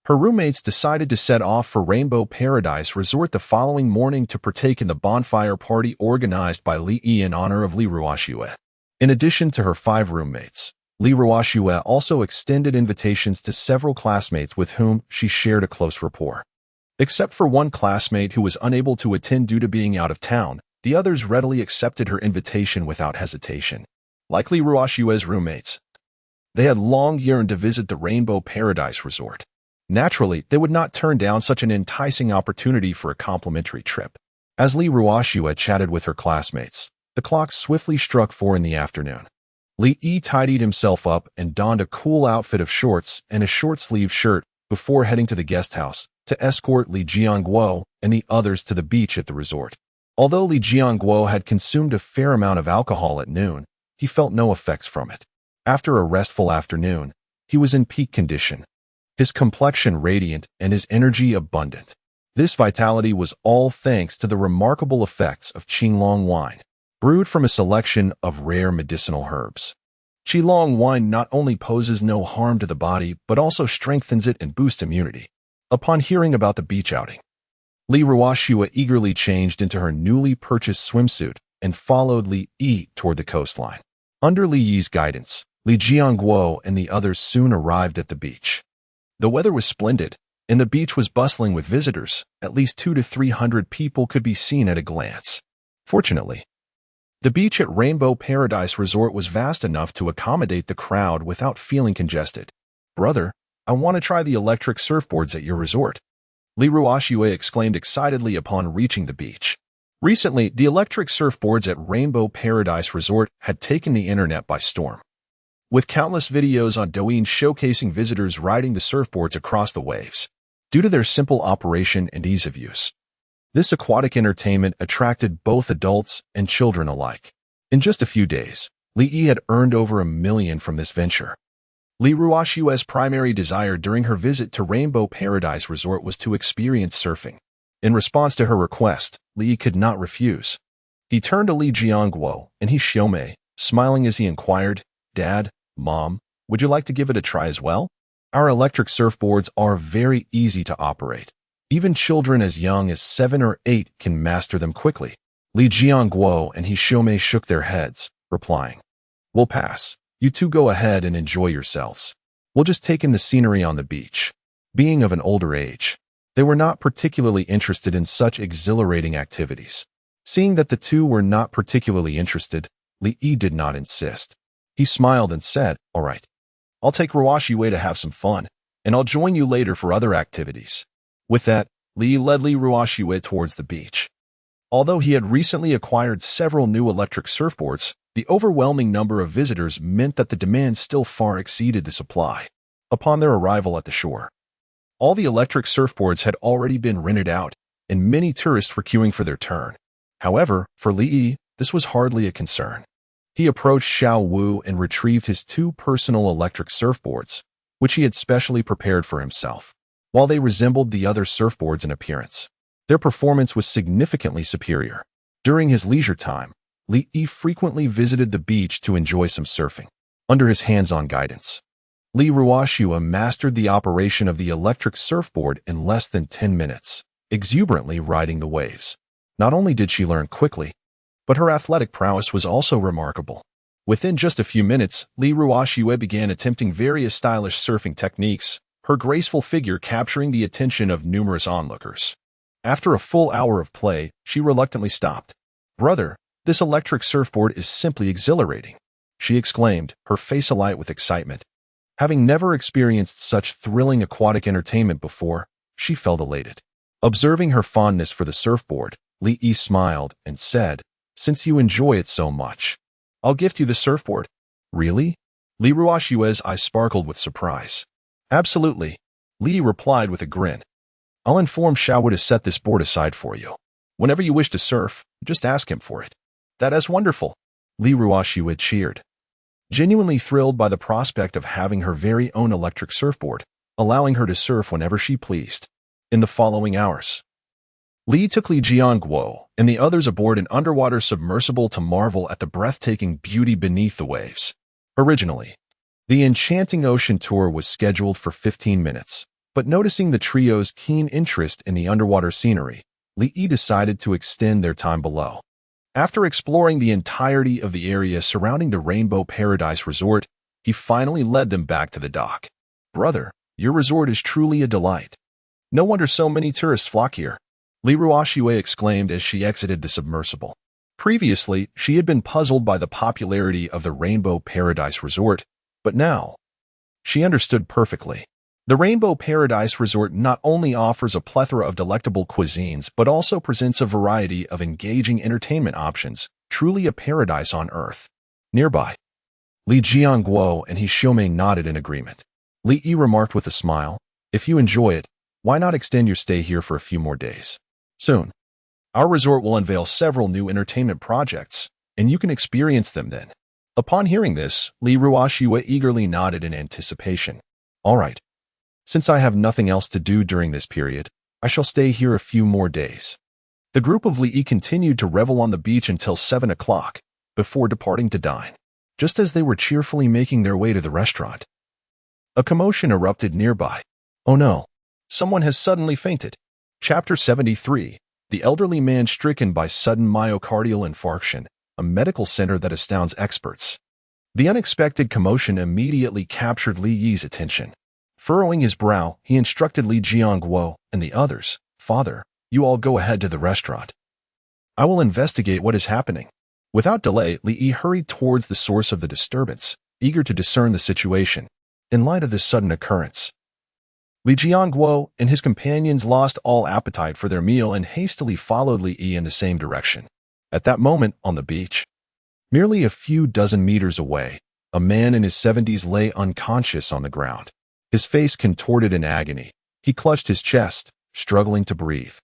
her roommates decided to set off for Rainbow Paradise Resort the following morning to partake in the bonfire party organized by Li Yi in honor of Li Ruoxue. In addition to her 5 roommates, Li Ruoxue also extended invitations to several classmates with whom she shared a close rapport. Except for one classmate who was unable to attend due to being out of town, the others readily accepted her invitation without hesitation. Likely Ruashiue's roommates. They had long yearned to visit the Rainbow Paradise Resort. Naturally, they would not turn down such an enticing opportunity for a complimentary trip. As Li Ruashue chatted with her classmates, the clock swiftly struck 4 in the afternoon. Li Yi tidied himself up and donned a cool outfit of shorts and a short-sleeved shirt before heading to the guest house to escort Li Jiangguo and the others to the beach at the resort. Although Li Jiangguo had consumed a fair amount of alcohol at noon, he felt no effects from it. After a restful afternoon, he was in peak condition, his complexion radiant and his energy abundant. This vitality was all thanks to the remarkable effects of Qinglong wine, brewed from a selection of rare medicinal herbs. Qinglong wine not only poses no harm to the body, but also strengthens it and boosts immunity. Upon hearing about the beach outing, Li Ruashue eagerly changed into her newly purchased swimsuit and followed Li Yi toward the coastline. Under Li Yi's guidance, Li Jiangguo and the others soon arrived at the beach. The weather was splendid, and the beach was bustling with visitors. At least 200 to 300 people could be seen at a glance. Fortunately, the beach at Rainbow Paradise Resort was vast enough to accommodate the crowd without feeling congested. "Brother, I want to try the electric surfboards at your resort," Li Ruashue exclaimed excitedly upon reaching the beach. Recently, the electric surfboards at Rainbow Paradise Resort had taken the internet by storm, with countless videos on Douyin showcasing visitors riding the surfboards across the waves. Due to their simple operation and ease of use, this aquatic entertainment attracted both adults and children alike. In just a few days, Li Yi had earned over $1 million from this venture. Li Ruashue's primary desire during her visit to Rainbow Paradise Resort was to experience surfing. In response to her request, Li Yi could not refuse. He turned to Li Jiangguo and he Xiaomei, smiling as he inquired, "Dad, Mom, would you like to give it a try as well? Our electric surfboards are very easy to operate. Even children as young as 7 or 8 can master them quickly." Li Jiangguo and he Xiaomei shook their heads, replying, "We'll pass. You two go ahead and enjoy yourselves. We'll just take in the scenery on the beach." Being of an older age, they were not particularly interested in such exhilarating activities. Seeing that the two were not particularly interested, Li Yi did not insist. He smiled and said, "All right, I'll take Ruashue to have some fun, and I'll join you later for other activities." With that, Li led Li Ruashue towards the beach. Although he had recently acquired several new electric surfboards, the overwhelming number of visitors meant that the demand still far exceeded the supply. Upon their arrival at the shore, all the electric surfboards had already been rented out, and many tourists were queuing for their turn. However, for Li Yi, this was hardly a concern. He approached Xiao Wu and retrieved his 2 personal electric surfboards, which he had specially prepared for himself. While they resembled the other surfboards in appearance, their performance was significantly superior. During his leisure time, Li Yi frequently visited the beach to enjoy some surfing. Under his hands-on guidance, Li Ruashue mastered the operation of the electric surfboard in less than 10 minutes, exuberantly riding the waves. Not only did she learn quickly, but her athletic prowess was also remarkable. Within just a few minutes, Li Ruashue began attempting various stylish surfing techniques, her graceful figure capturing the attention of numerous onlookers. After a full hour of play, she reluctantly stopped. "Brother, this electric surfboard is simply exhilarating," she exclaimed, her face alight with excitement. Having never experienced such thrilling aquatic entertainment before, she felt elated. Observing her fondness for the surfboard, Li Yi smiled and said, "Since you enjoy it so much, I'll gift you the surfboard." "Really?" Li Ruashue's eyes sparkled with surprise. "Absolutely," Li replied with a grin. "I'll inform Xiao to set this board aside for you. Whenever you wish to surf, just ask him for it." "That is wonderful," Li Ruashue cheered, genuinely thrilled by the prospect of having her very own electric surfboard, allowing her to surf whenever she pleased. In the following hours, Li took Li Jiangguo and the others aboard an underwater submersible to marvel at the breathtaking beauty beneath the waves. Originally, the enchanting ocean tour was scheduled for 15 minutes, but noticing the trio's keen interest in the underwater scenery, Li Yi decided to extend their time below. After exploring the entirety of the area surrounding the Rainbow Paradise Resort, he finally led them back to the dock. "Brother, your resort is truly a delight. No wonder so many tourists flock here. Li Ruoxue exclaimed as she exited the submersible. Previously, she had been puzzled by the popularity of the Rainbow Paradise Resort, but now, she understood perfectly. The Rainbow Paradise Resort not only offers a plethora of delectable cuisines, but also presents a variety of engaging entertainment options, truly a paradise on earth. Nearby, Li Jianguo and He Xiumei nodded in agreement. Li Yi remarked with a smile, "If you enjoy it, why not extend your stay here for a few more days? Soon, our resort will unveil several new entertainment projects, and you can experience them then." Upon hearing this, Li Ruoxue eagerly nodded in anticipation. "All right. Since I have nothing else to do during this period, I shall stay here a few more days." The group of Li Yi continued to revel on the beach until 7 o'clock, before departing to dine. Just as they were cheerfully making their way to the restaurant, a commotion erupted nearby. Oh no, someone has suddenly fainted. Chapter 73, The Elderly Man Stricken by Sudden Myocardial Infarction, a medical center that astounds experts. The unexpected commotion immediately captured Li Yi's attention. Furrowing his brow, he instructed Li Jianguo and the others, "Father, you all go ahead to the restaurant. I will investigate what is happening." Without delay, Li Yi hurried towards the source of the disturbance, eager to discern the situation. In light of this sudden occurrence, Li Jianguo and his companions lost all appetite for their meal and hastily followed Li Yi in the same direction. At that moment, on the beach, merely a few dozen meters away, a man in his 70s lay unconscious on the ground. His face contorted in agony. He clutched his chest, struggling to breathe,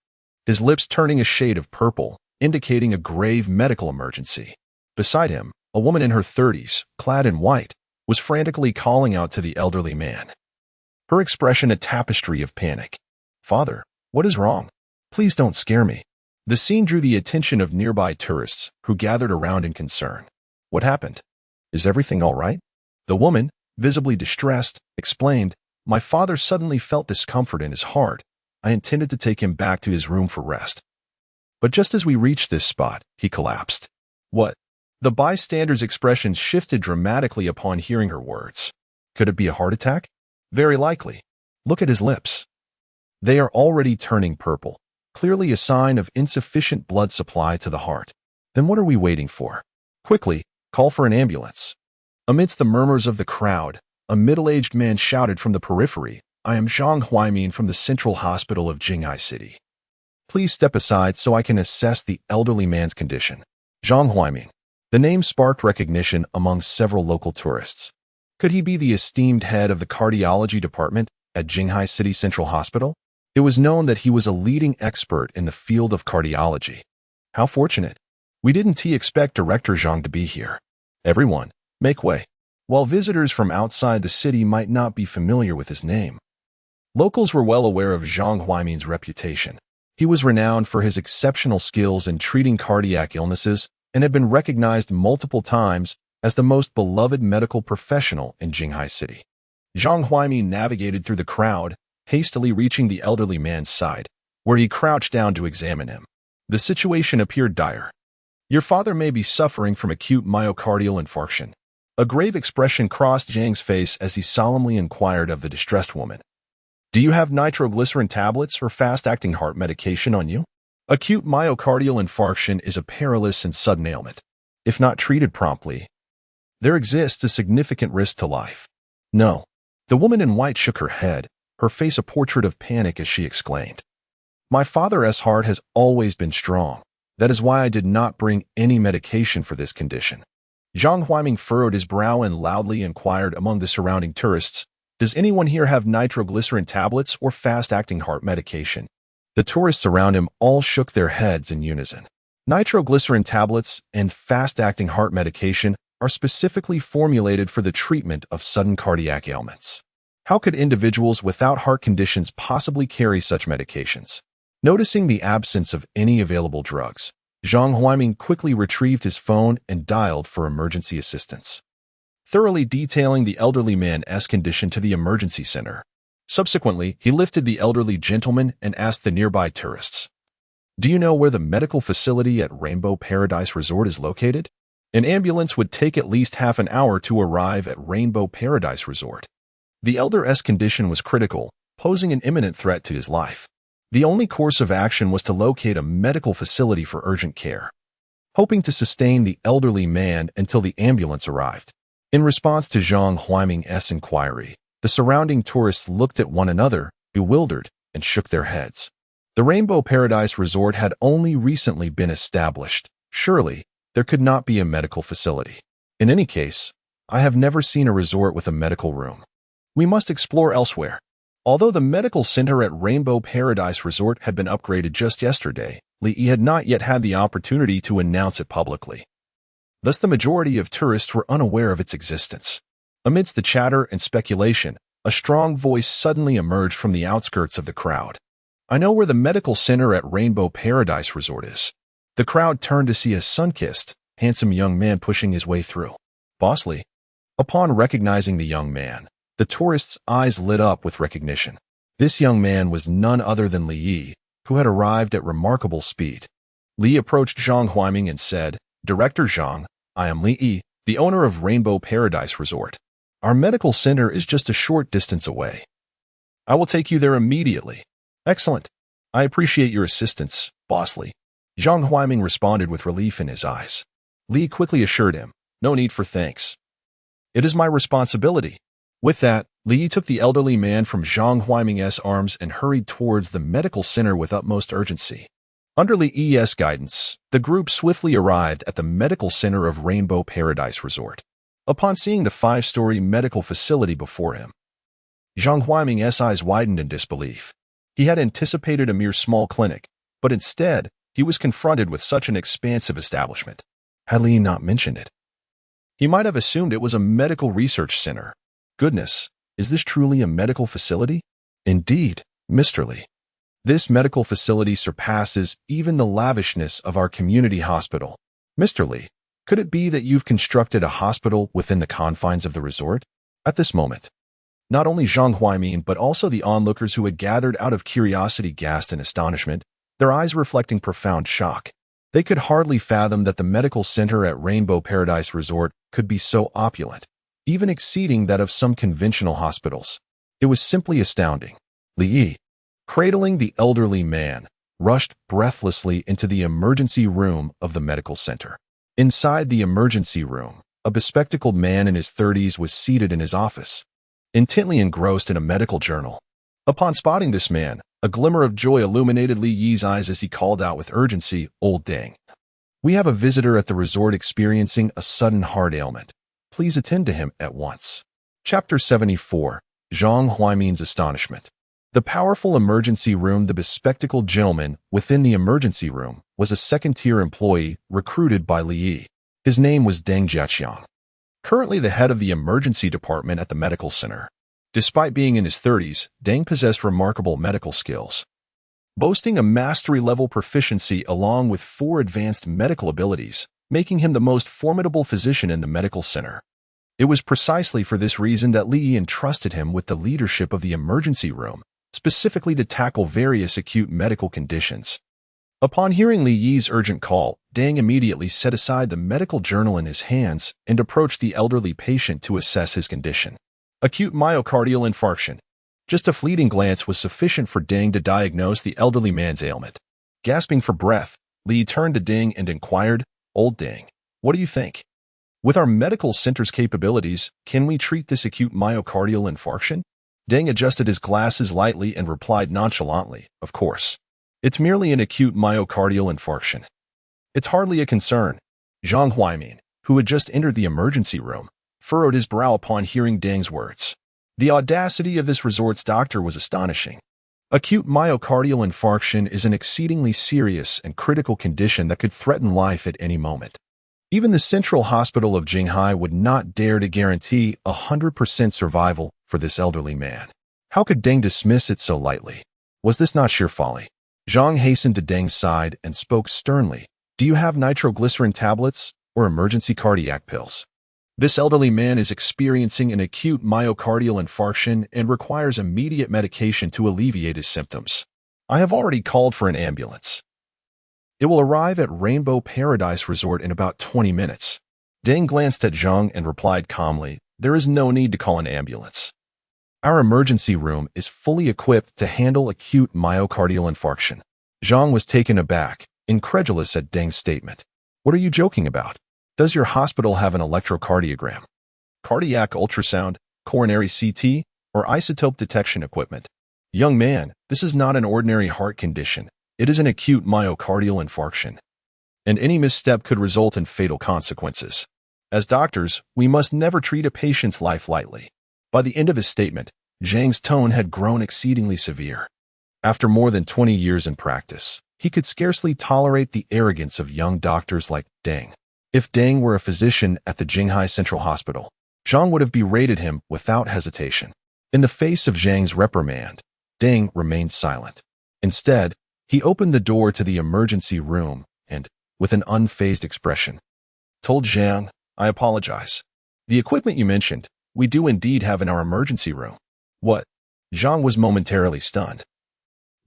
his lips turning a shade of purple, indicating a grave medical emergency. Beside him, a woman in her 30s, clad in white, was frantically calling out to the elderly man, her expression a tapestry of panic. "Father, what is wrong? Please don't scare me." The scene drew the attention of nearby tourists, who gathered around in concern. "What happened? Is everything all right?" The woman, visibly distressed, explained, "My father suddenly felt discomfort in his heart. I intended to take him back to his room for rest. But just as we reached this spot, he collapsed." "What?" The bystander's expression shifted dramatically upon hearing her words. "Could it be a heart attack?" "Very likely. Look at his lips. They are already turning purple, clearly a sign of insufficient blood supply to the heart." "Then what are we waiting for? Quickly, call for an ambulance." Amidst the murmurs of the crowd, a middle-aged man shouted from the periphery, "I am Zhang Huaimin from the Central Hospital of Jinghai City. Please step aside so I can assess the elderly man's condition." Zhang Huaimin. The name sparked recognition among several local tourists. Could he be the esteemed head of the cardiology department at Jinghai City Central Hospital? It was known that he was a leading expert in the field of cardiology. How fortunate. We didn't expect Director Zhang to be here. Everyone, make way. While visitors from outside the city might not be familiar with his name, locals were well aware of Zhang Huaimin's reputation. He was renowned for his exceptional skills in treating cardiac illnesses and had been recognized multiple times as the most beloved medical professional in Jinghai City. Zhang Huaimin navigated through the crowd, hastily reaching the elderly man's side, where he crouched down to examine him. The situation appeared dire. "Your father may be suffering from acute myocardial infarction." A grave expression crossed Zhang's face as he solemnly inquired of the distressed woman. "Do you have nitroglycerin tablets or fast-acting heart medication on you?" Acute myocardial infarction is a perilous and sudden ailment. If not treated promptly, there exists a significant risk to life. "No." The woman in white shook her head, her face a portrait of panic as she exclaimed, "My father's heart has always been strong. That is why I did not bring any medication for this condition." Zhang Huaimin furrowed his brow and loudly inquired among the surrounding tourists, "Does anyone here have nitroglycerin tablets or fast-acting heart medication?" The tourists around him all shook their heads in unison. Nitroglycerin tablets and fast-acting heart medication are specifically formulated for the treatment of sudden cardiac ailments. How could individuals without heart conditions possibly carry such medications? Noticing the absence of any available drugs, Zhang Huaimin quickly retrieved his phone and dialed for emergency assistance, thoroughly detailing the elderly man's condition to the emergency center. Subsequently, he lifted the elderly gentleman and asked the nearby tourists, "Do you know where the medical facility at Rainbow Paradise Resort is located?" An ambulance would take at least half an hour to arrive at Rainbow Paradise Resort. The elder's condition was critical, posing an imminent threat to his life. The only course of action was to locate a medical facility for urgent care, hoping to sustain the elderly man until the ambulance arrived. In response to Zhang Huaiming's inquiry, the surrounding tourists looked at one another, bewildered, and shook their heads. The Rainbow Paradise Resort had only recently been established. Surely, there could not be a medical facility. In any case, I have never seen a resort with a medical room. We must explore elsewhere. Although the medical center at Rainbow Paradise Resort had been upgraded just yesterday, Li Yi had not yet had the opportunity to announce it publicly. Thus, the majority of tourists were unaware of its existence. Amidst the chatter and speculation, a strong voice suddenly emerged from the outskirts of the crowd. I know where the medical center at Rainbow Paradise Resort is. The crowd turned to see a sun-kissed, handsome young man pushing his way through. Boss Li. Upon recognizing the young man, the tourists' eyes lit up with recognition. This young man was none other than Li Yi, who had arrived at remarkable speed. Li approached Zhang Huaiming and said, "Director Zhang, I am Li Yi, the owner of Rainbow Paradise Resort. Our medical center is just a short distance away. I will take you there immediately." "Excellent. I appreciate your assistance, Boss Li." Zhang Huaiming responded with relief in his eyes. Li quickly assured him, "No need for thanks. It is my responsibility." With that, Li took the elderly man from Zhang Huaiming's arms and hurried towards the medical center with utmost urgency. Under Li's guidance, the group swiftly arrived at the medical center of Rainbow Paradise Resort. Upon seeing the 5-story medical facility before him, Zhang Huaiming's eyes widened in disbelief. He had anticipated a mere small clinic, but instead, he was confronted with such an expansive establishment. Had Li not mentioned it, he might have assumed it was a medical research center. Goodness, is this truly a medical facility? Indeed, Mr. Li. This medical facility surpasses even the lavishness of our community hospital. Mr. Li, could it be that you've constructed a hospital within the confines of the resort? At this moment, not only Zhang Huaiming but also the onlookers who had gathered out of curiosity gasped in astonishment, their eyes reflecting profound shock. They could hardly fathom that the medical center at Rainbow Paradise Resort could be so opulent, even exceeding that of some conventional hospitals. It was simply astounding. Li Yi, cradling the elderly man, rushed breathlessly into the emergency room of the medical center. Inside the emergency room, a bespectacled man in his 30s was seated in his office, intently engrossed in a medical journal. Upon spotting this man, a glimmer of joy illuminated Li Yi's eyes as he called out with urgency, "Old Deng, we have a visitor at the resort experiencing a sudden heart ailment. Please attend to him at once." Chapter 74. Zhang Huaiming's Astonishment. The powerful emergency room. The bespectacled gentleman within the emergency room was a second-tier employee recruited by Li Yi. His name was Deng Jiaqiang, currently the head of the emergency department at the medical center. Despite being in his 30s, Deng possessed remarkable medical skills, boasting a mastery-level proficiency along with 4 advanced medical abilities, making him the most formidable physician in the medical center. It was precisely for this reason that Li Yi entrusted him with the leadership of the emergency room, specifically to tackle various acute medical conditions. Upon hearing Li Yi's urgent call, Deng immediately set aside the medical journal in his hands and approached the elderly patient to assess his condition. Acute myocardial infarction. Just a fleeting glance was sufficient for Deng to diagnose the elderly man's ailment. Gasping for breath, Li turned to Deng and inquired, "Old Deng, what do you think? With our medical center's capabilities, can we treat this acute myocardial infarction?" Deng adjusted his glasses lightly and replied nonchalantly, "Of course. It's merely an acute myocardial infarction. It's hardly a concern." Zhang Huaiming, who had just entered the emergency room, furrowed his brow upon hearing Deng's words. The audacity of this resort's doctor was astonishing. Acute myocardial infarction is an exceedingly serious and critical condition that could threaten life at any moment. Even the Central Hospital of Jinghai would not dare to guarantee 100% survival for this elderly man. How could Deng dismiss it so lightly? Was this not sheer folly? Zhang hastened to Deng's side and spoke sternly. "Do you have nitroglycerin tablets or emergency cardiac pills? This elderly man is experiencing an acute myocardial infarction and requires immediate medication to alleviate his symptoms. I have already called for an ambulance. It will arrive at Rainbow Paradise Resort in about 20 minutes. Deng glanced at Zhang and replied calmly, "There is no need to call an ambulance. Our emergency room is fully equipped to handle acute myocardial infarction. Zhang was taken aback, incredulous at Deng's statement. What are you joking about? Does your hospital have an electrocardiogram, cardiac ultrasound, coronary CT, or isotope detection equipment? Young man, this is not an ordinary heart condition. It is an acute myocardial infarction, and any misstep could result in fatal consequences. As doctors, we must never treat a patient's life lightly. By the end of his statement, Zhang's tone had grown exceedingly severe. After more than 20 years in practice, he could scarcely tolerate the arrogance of young doctors like Deng. If Deng were a physician at the Jinghai Central Hospital, Zhang would have berated him without hesitation. In the face of Zhang's reprimand, Deng remained silent. Instead, he opened the door to the emergency room and, with an unfazed expression, told Zhang, I apologize. The equipment you mentioned, we do indeed have in our emergency room. What? Zhang was momentarily stunned,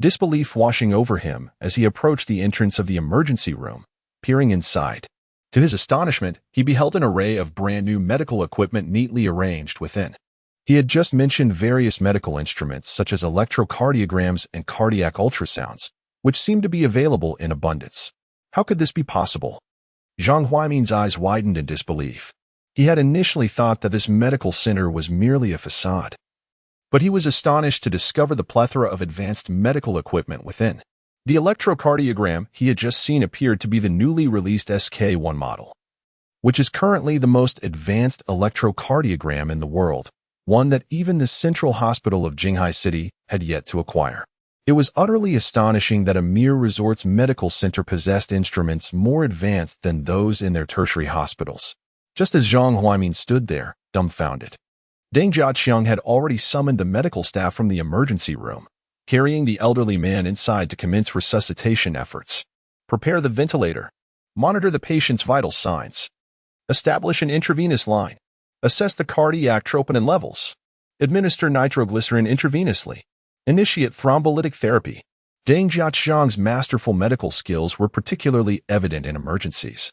disbelief washing over him as he approached the entrance of the emergency room, peering inside. To his astonishment, he beheld an array of brand-new medical equipment neatly arranged within. He had just mentioned various medical instruments such as electrocardiograms and cardiac ultrasounds, which seemed to be available in abundance. How could this be possible? Zhang Huaimin's eyes widened in disbelief. He had initially thought that this medical center was merely a facade, but he was astonished to discover the plethora of advanced medical equipment within. The electrocardiogram he had just seen appeared to be the newly released SK1 model, which is currently the most advanced electrocardiogram in the world, one that even the Central Hospital of Jinghai City had yet to acquire. It was utterly astonishing that a mere resort's medical center possessed instruments more advanced than those in their tertiary hospitals. Just as Zhang Huaimin stood there, dumbfounded, Deng Jiaqiang had already summoned the medical staff from the emergency room, carrying the elderly man inside to commence resuscitation efforts. Prepare the ventilator. Monitor the patient's vital signs. Establish an intravenous line. Assess the cardiac troponin levels. Administer nitroglycerin intravenously. Initiate thrombolytic therapy. Deng Jiaqiang's masterful medical skills were particularly evident in emergencies,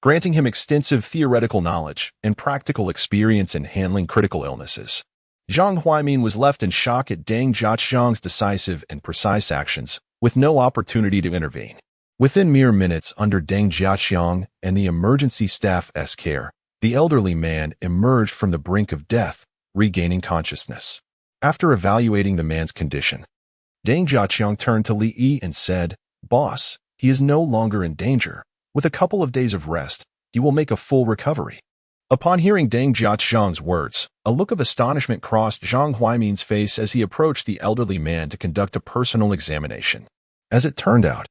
granting him extensive theoretical knowledge and practical experience in handling critical illnesses. Zhang Huaimin was left in shock at Deng Jiaqiang's decisive and precise actions, with no opportunity to intervene. Within mere minutes, under Deng Jiaqiang and the emergency staff's care, the elderly man emerged from the brink of death, regaining consciousness. After evaluating the man's condition, Deng Jiaqiang turned to Li Yi and said, Boss, he is no longer in danger. With a couple of days of rest, he will make a full recovery. Upon hearing Deng Jiaqiang's words, a look of astonishment crossed Zhang Huaimin's face as he approached the elderly man to conduct a personal examination. As it turned out,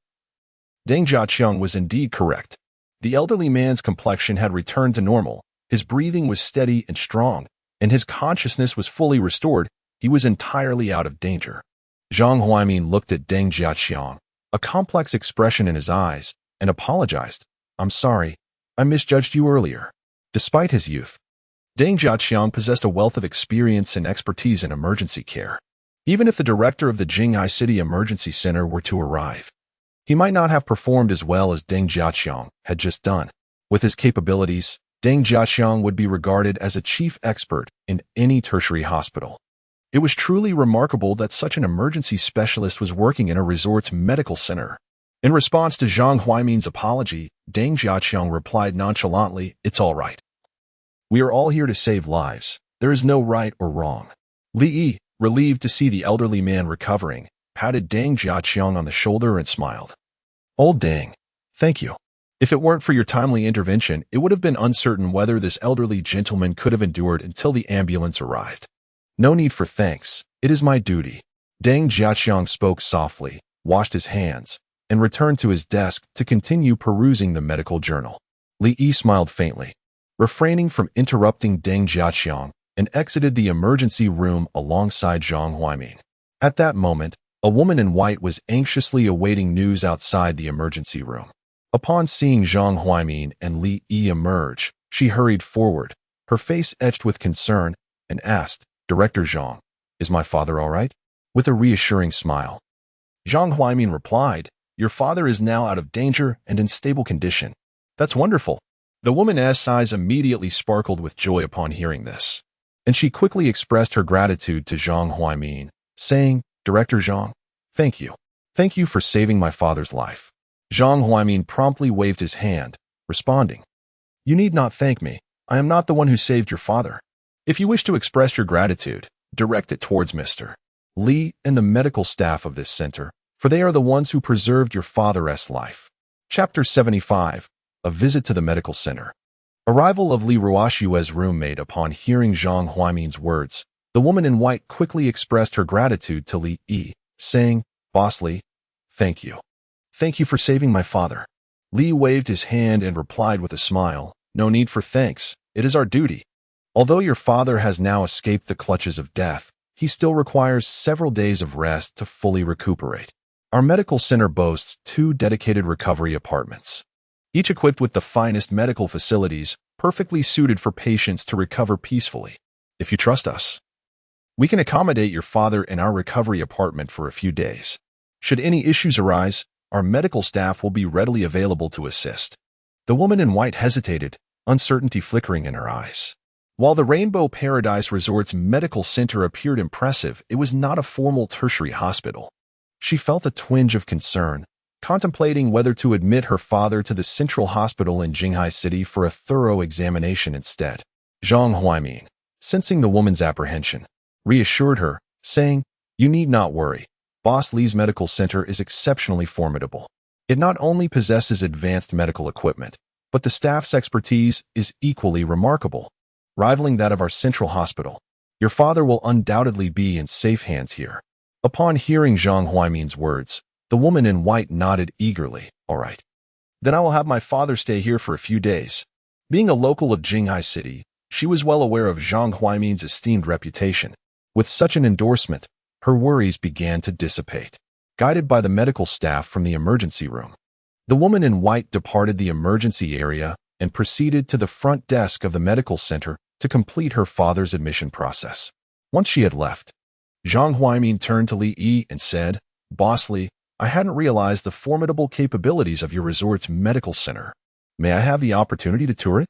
Deng Jiaqiang was indeed correct. The elderly man's complexion had returned to normal, his breathing was steady and strong, and his consciousness was fully restored. He was entirely out of danger. Zhang Huaimin looked at Deng Jiaqiang, a complex expression in his eyes, and apologized. I'm sorry, I misjudged you earlier. Despite his youth, Deng Jiaqiang possessed a wealth of experience and expertise in emergency care. Even if the director of the Jinghai City Emergency Center were to arrive, he might not have performed as well as Deng Jiaqiang had just done. With his capabilities, Deng Jiaqiang would be regarded as a chief expert in any tertiary hospital. It was truly remarkable that such an emergency specialist was working in a resort's medical center. In response to Zhang Huaimin's apology, Deng Jiaqiang replied nonchalantly, It's all right. We are all here to save lives. There is no right or wrong. Li Yi, relieved to see the elderly man recovering, patted Deng Jiaqiang on the shoulder and smiled. Old Deng, thank you. If it weren't for your timely intervention, it would have been uncertain whether this elderly gentleman could have endured until the ambulance arrived. No need for thanks. It is my duty. Deng Jiaqiang spoke softly, washed his hands, and returned to his desk to continue perusing the medical journal. Li Yi smiled faintly, refraining from interrupting Deng Jiaqiang, and exited the emergency room alongside Zhang Huaimin. At that moment, a woman in white was anxiously awaiting news outside the emergency room. Upon seeing Zhang Huaimin and Li Yi emerge, she hurried forward, her face etched with concern, and asked, Director Zhang, is my father all right? With a reassuring smile, Zhang Huaimin replied, Your father is now out of danger and in stable condition. That's wonderful. The woman's eyes immediately sparkled with joy upon hearing this. and she quickly expressed her gratitude to Zhang Huaimin, saying, "Director Zhang, thank you. Thank you for saving my father's life." Zhang Huaimin promptly waved his hand, responding, "You need not thank me. I am not the one who saved your father. If you wish to express your gratitude, direct it towards Mr. Li and the medical staff of this center, for they are the ones who preserved your father's life." Chapter 75. A Visit to the Medical Center. Arrival of Li Ruoxue's roommate. Upon hearing Zhang Huaimin's words, the woman in white quickly expressed her gratitude to Li Yi, saying, "Boss Li, thank you. Thank you for saving my father." Li waved his hand and replied with a smile, "No need for thanks. It is our duty. Although your father has now escaped the clutches of death, he still requires several days of rest to fully recuperate. Our medical center boasts 2 dedicated recovery apartments, each equipped with the finest medical facilities, perfectly suited for patients to recover peacefully. If you trust us, we can accommodate your father in our recovery apartment for a few days. Should any issues arise, our medical staff will be readily available to assist." The woman in white hesitated, uncertainty flickering in her eyes. While the Rainbow Paradise Resort's medical center appeared impressive, it was not a formal tertiary hospital. She felt a twinge of concern, contemplating whether to admit her father to the Central Hospital in Jinghai City for a thorough examination instead. Zhang Huaimin, sensing the woman's apprehension, reassured her, saying, "You need not worry. Boss Li's medical center is exceptionally formidable. It not only possesses advanced medical equipment, but the staff's expertise is equally remarkable, rivaling that of our Central Hospital. Your father will undoubtedly be in safe hands here." Upon hearing Zhang Huaimin's words, the woman in white nodded eagerly. "All right. Then I will have my father stay here for a few days." Being a local of Jinghai City, she was well aware of Zhang Huaimin's esteemed reputation. With such an endorsement, her worries began to dissipate. Guided by the medical staff from the emergency room, the woman in white departed the emergency area and proceeded to the front desk of the medical center to complete her father's admission process. Once she had left, Zhang Huaimin turned to Li Yi and said, "Boss Li, I hadn't realized the formidable capabilities of your resort's medical center. May I have the opportunity to tour it?"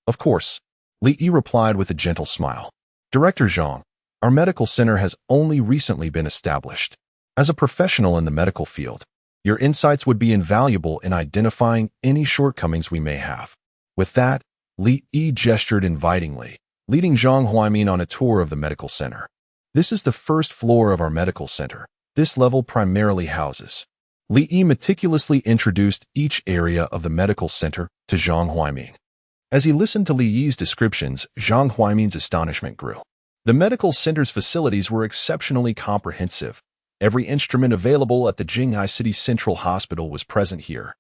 "Of course," Li Yi replied with a gentle smile. "Director Zhang, our medical center has only recently been established. As a professional in the medical field, your insights would be invaluable in identifying any shortcomings we may have." With that, Li Yi gestured invitingly, leading Zhang Huaimin on a tour of the medical center. "This is the first floor of our medical center. This level primarily houses." Li Yi meticulously introduced each area of the medical center to Zhang Huaimin. As he listened to Li Yi's descriptions, Zhang Huaimin's astonishment grew. The medical center's facilities were exceptionally comprehensive. Every instrument available at the Jinghai City Central Hospital was present here,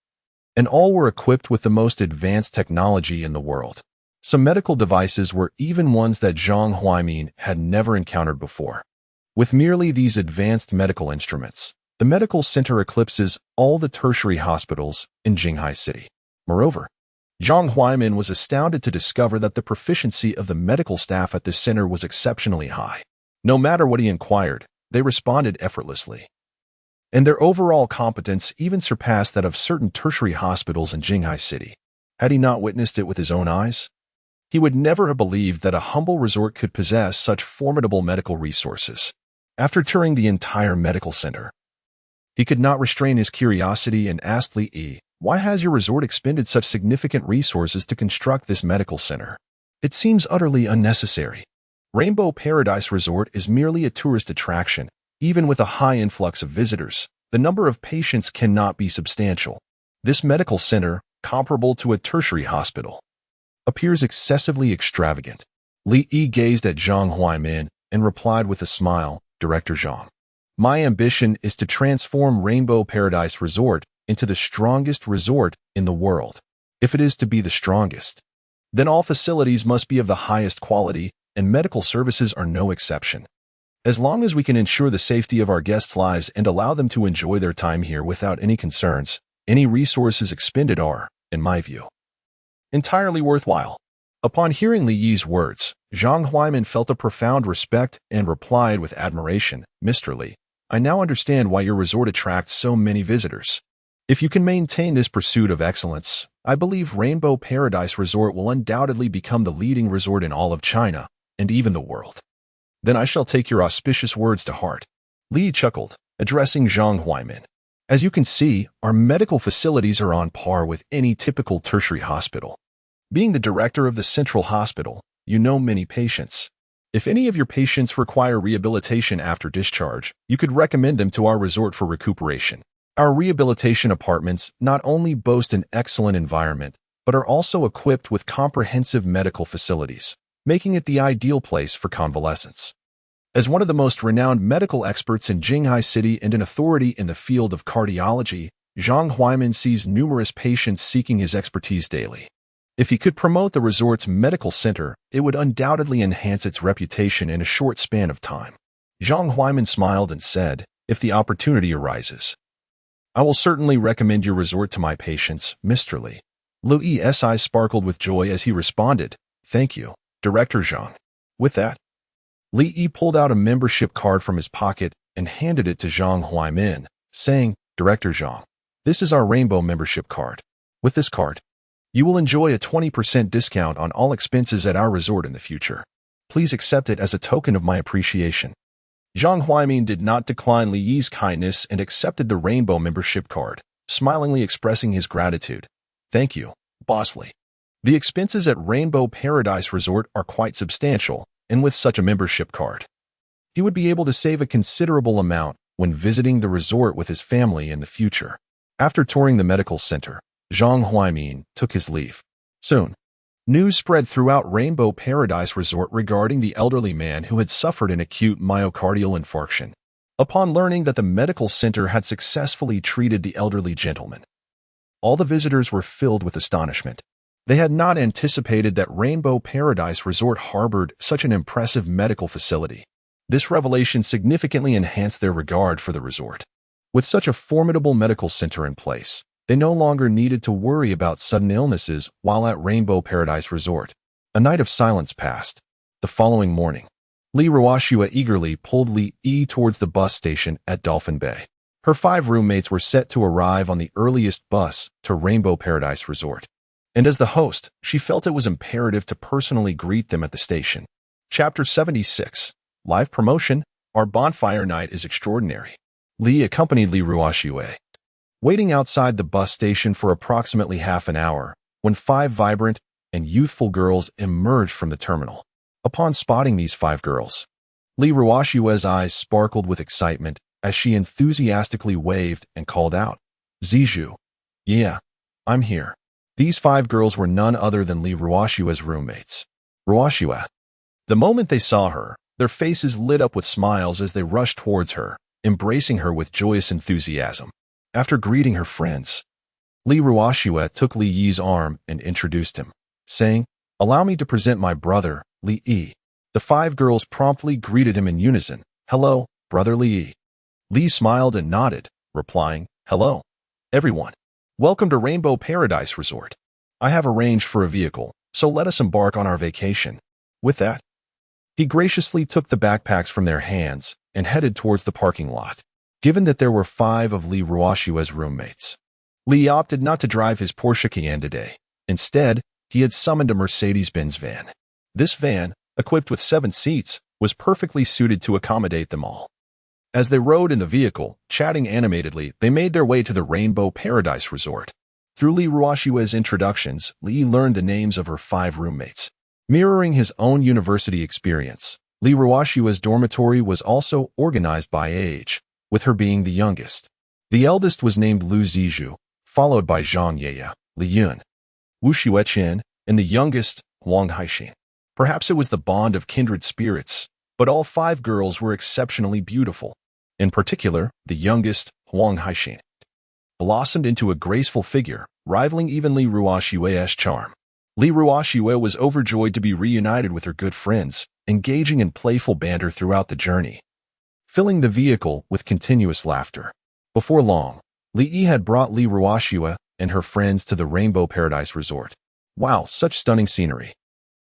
and all were equipped with the most advanced technology in the world. Some medical devices were even ones that Zhang Huaimin had never encountered before. With merely these advanced medical instruments, the medical center eclipses all the tertiary hospitals in Jinghai City. Moreover, Zhang Huaimin was astounded to discover that the proficiency of the medical staff at this center was exceptionally high. No matter what he inquired, they responded effortlessly, and their overall competence even surpassed that of certain tertiary hospitals in Jinghai City. Had he not witnessed it with his own eyes, he would never have believed that a humble resort could possess such formidable medical resources. After touring the entire medical center, he could not restrain his curiosity and asked Li Yi, "Why has your resort expended such significant resources to construct this medical center? It seems utterly unnecessary. Rainbow Paradise Resort is merely a tourist attraction. Even with a high influx of visitors, the number of patients cannot be substantial. This medical center, comparable to a tertiary hospital, appears excessively extravagant." Li Yi gazed at Zhang Huaimin and replied with a smile, "Director Zhang, my ambition is to transform Rainbow Paradise Resort into the strongest resort in the world. If it is to be the strongest, then all facilities must be of the highest quality, and medical services are no exception. As long as we can ensure the safety of our guests' lives and allow them to enjoy their time here without any concerns, any resources expended are, in my view, entirely worthwhile." Upon hearing Li Yi's words, Zhang Huaimin felt a profound respect and replied with admiration, "Mr. Li, I now understand why your resort attracts so many visitors. If you can maintain this pursuit of excellence, I believe Rainbow Paradise Resort will undoubtedly become the leading resort in all of China." and even the world. Then I shall take your auspicious words to heart. Li chuckled, addressing Zhang Huaimin. As you can see, our medical facilities are on par with any typical tertiary hospital. Being the director of the central hospital, you know many patients. If any of your patients require rehabilitation after discharge, you could recommend them to our resort for recuperation. Our rehabilitation apartments not only boast an excellent environment, but are also equipped with comprehensive medical facilities, making it the ideal place for convalescence. As one of the most renowned medical experts in Jinghai City and an authority in the field of cardiology, Zhang Huaimin sees numerous patients seeking his expertise daily. If he could promote the resort's medical center, it would undoubtedly enhance its reputation in a short span of time. Zhang Huaimin smiled and said, "If the opportunity arises, I will certainly recommend your resort to my patients, Mr. Li." Li's eyes sparkled with joy as he responded, "Thank you, Director Zhang." With that, Li pulled out a membership card from his pocket and handed it to Zhang Huaimin, saying, "Director Zhang, this is our Rainbow membership card. With this card, you will enjoy a 20% discount on all expenses at our resort in the future. Please accept it as a token of my appreciation." Zhang Huaimin did not decline Li's kindness and accepted the Rainbow membership card, smilingly expressing his gratitude. "Thank you, Boss Li. The expenses at Rainbow Paradise Resort are quite substantial, and with such a membership card, he would be able to save a considerable amount when visiting the resort with his family in the future." After touring the medical center, Zhang Huaimin took his leave. Soon, news spread throughout Rainbow Paradise Resort regarding the elderly man who had suffered an acute myocardial infarction. Upon learning that the medical center had successfully treated the elderly gentleman, all the visitors were filled with astonishment. They had not anticipated that Rainbow Paradise Resort harbored such an impressive medical facility. This revelation significantly enhanced their regard for the resort. With such a formidable medical center in place, they no longer needed to worry about sudden illnesses while at Rainbow Paradise Resort. A night of silence passed. The following morning, Li Ruoxue eagerly pulled Li towards the bus station at Dolphin Bay. Her 5 roommates were set to arrive on the earliest bus to Rainbow Paradise Resort. And as the host, she felt it was imperative to personally greet them at the station. Chapter 76. Live Promotion. Our bonfire night is extraordinary. Li accompanied Li Ruoxue, waiting outside the bus station for approximately half an hour, when 5 vibrant and youthful girls emerged from the terminal. Upon spotting these 5 girls, Li Ruoxue's eyes sparkled with excitement as she enthusiastically waved and called out, "Zizhu, yeah, I'm here." These 5 girls were none other than Li Ruoxue's roommates. Ruoxue. The moment they saw her, their faces lit up with smiles as they rushed towards her, embracing her with joyous enthusiasm. After greeting her friends, Li Ruoxue took Li Yi's arm and introduced him, saying, "Allow me to present my brother, Li Yi." The 5 girls promptly greeted him in unison, "Hello, brother Li Yi." Li smiled and nodded, replying, "Hello, everyone. Welcome to Rainbow Paradise Resort. I have arranged for a vehicle, so let us embark on our vacation." With that, he graciously took the backpacks from their hands and headed towards the parking lot. Given that there were 5 of Li Ruoxue's roommates, Li opted not to drive his Porsche Cayenne today. Instead, he had summoned a Mercedes-Benz van. This van, equipped with 7 seats, was perfectly suited to accommodate them all. As they rode in the vehicle, chatting animatedly, they made their way to the Rainbow Paradise Resort. Through Li Ruoxue's introductions, Li learned the names of her 5 roommates. Mirroring his own university experience, Li Ruoxue's dormitory was also organized by age, with her being the youngest. The eldest was named Lu Zizhu, followed by Zhang Yeye, Li Yun, Wu Xueqian, and the youngest, Huang Haixin. Perhaps it was the bond of kindred spirits, but all 5 girls were exceptionally beautiful. In particular, the youngest, Huang Haixin, blossomed into a graceful figure, rivaling even Li Ruoxue's charm. Li Ruoxue was overjoyed to be reunited with her good friends, engaging in playful banter throughout the journey, filling the vehicle with continuous laughter. Before long, Li Yi had brought Li Ruoxue and her friends to the Rainbow Paradise Resort. Wow, such stunning scenery.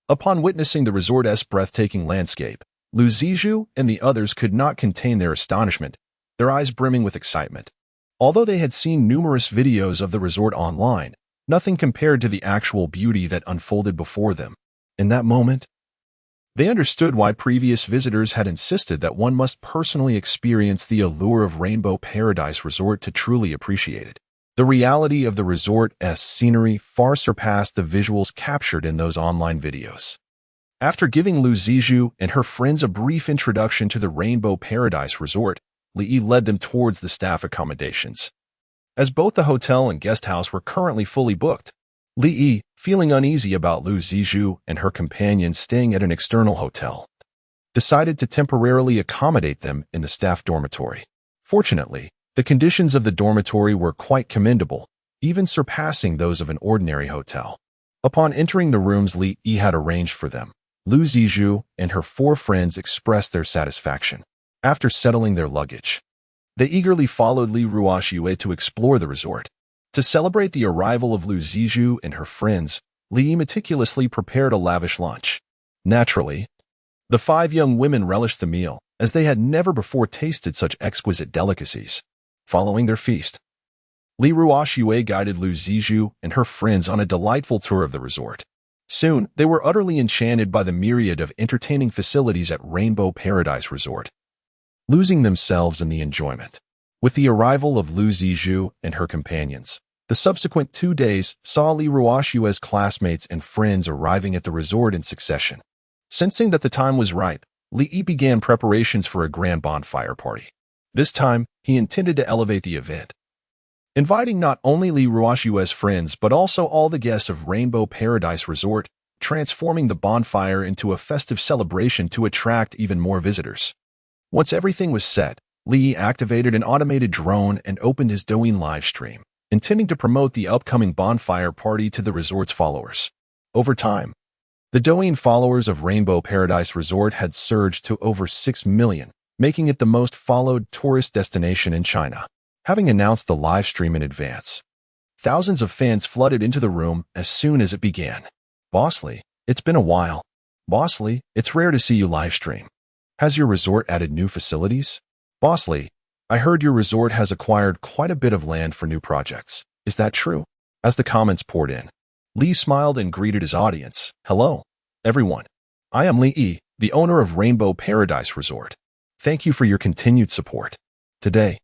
Upon witnessing the resort's breathtaking landscape, Lu Zizhu and the others could not contain their astonishment, their eyes brimming with excitement. Although they had seen numerous videos of the resort online, nothing compared to the actual beauty that unfolded before them. In that moment, They understood why previous visitors had insisted that one must personally experience the allure of Rainbow Paradise Resort to truly appreciate it. The reality of the resort's scenery far surpassed the visuals captured in those online videos. After giving Lu Zizhu and her friends a brief introduction to the Rainbow Paradise Resort, Li led them towards the staff accommodations. As both the hotel and guest house were currently fully booked, Li, feeling uneasy about Lu Zizhu and her companions staying at an external hotel, decided to temporarily accommodate them in the staff dormitory. Fortunately, the conditions of the dormitory were quite commendable, even surpassing those of an ordinary hotel. Upon entering the rooms Li had arranged for them, Lu Zizhu and her 4 friends expressed their satisfaction. After settling their luggage, they eagerly followed Li Ruoxue to explore the resort. To celebrate the arrival of Lu Zizhu and her friends, Li meticulously prepared a lavish lunch. Naturally, the 5 young women relished the meal, as they had never before tasted such exquisite delicacies. Following their feast, Li Ruoxue guided Lu Zizhu and her friends on a delightful tour of the resort. Soon, they were utterly enchanted by the myriad of entertaining facilities at Rainbow Paradise Resort, losing themselves in the enjoyment. With the arrival of Lu Zizhu and her companions, the subsequent 2 days saw Li Ruoxue's classmates and friends arriving at the resort in succession. Sensing that the time was ripe, Li began preparations for a grand bonfire party. This time, he intended to elevate the event, inviting not only Li Ruoxue's friends but also all the guests of Rainbow Paradise Resort, transforming the bonfire into a festive celebration to attract even more visitors. Once everything was set, Li activated an automated drone and opened his Douyin live stream, intending to promote the upcoming bonfire party to the resort's followers. Over time, the Douyin followers of Rainbow Paradise Resort had surged to over 6 million, making it the most followed tourist destination in China. Having announced the live stream in advance, thousands of fans flooded into the room as soon as it began. "Boss Li, it's been a while. Boss Li, it's rare to see you live stream. Has your resort added new facilities? Boss Li, I heard your resort has acquired quite a bit of land for new projects. Is that true?" As the comments poured in, Li smiled and greeted his audience. "Hello, everyone. I am Li, the owner of Rainbow Paradise Resort. Thank you for your continued support. Today,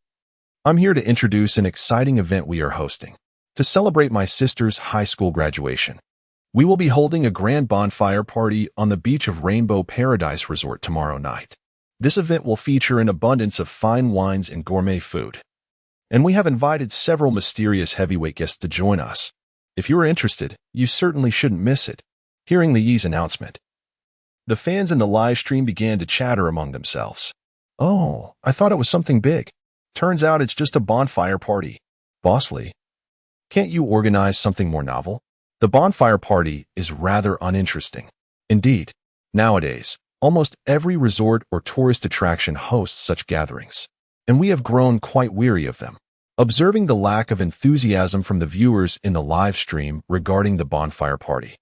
I'm here to introduce an exciting event we are hosting. To celebrate my sister's high school graduation, we will be holding a grand bonfire party on the beach of Rainbow Paradise Resort tomorrow night. This event will feature an abundance of fine wines and gourmet food, and we have invited several mysterious heavyweight guests to join us. If you are interested, you certainly shouldn't miss it." Hearing Li's announcement, the fans in the live stream began to chatter among themselves. "Oh, I thought it was something big. Turns out it's just a bonfire party. Boss Li, can't you organize something more novel? The bonfire party is rather uninteresting." Indeed, nowadays, almost every resort or tourist attraction hosts such gatherings, and we have grown quite weary of them. Observing the lack of enthusiasm from the viewers in the live stream regarding the bonfire party,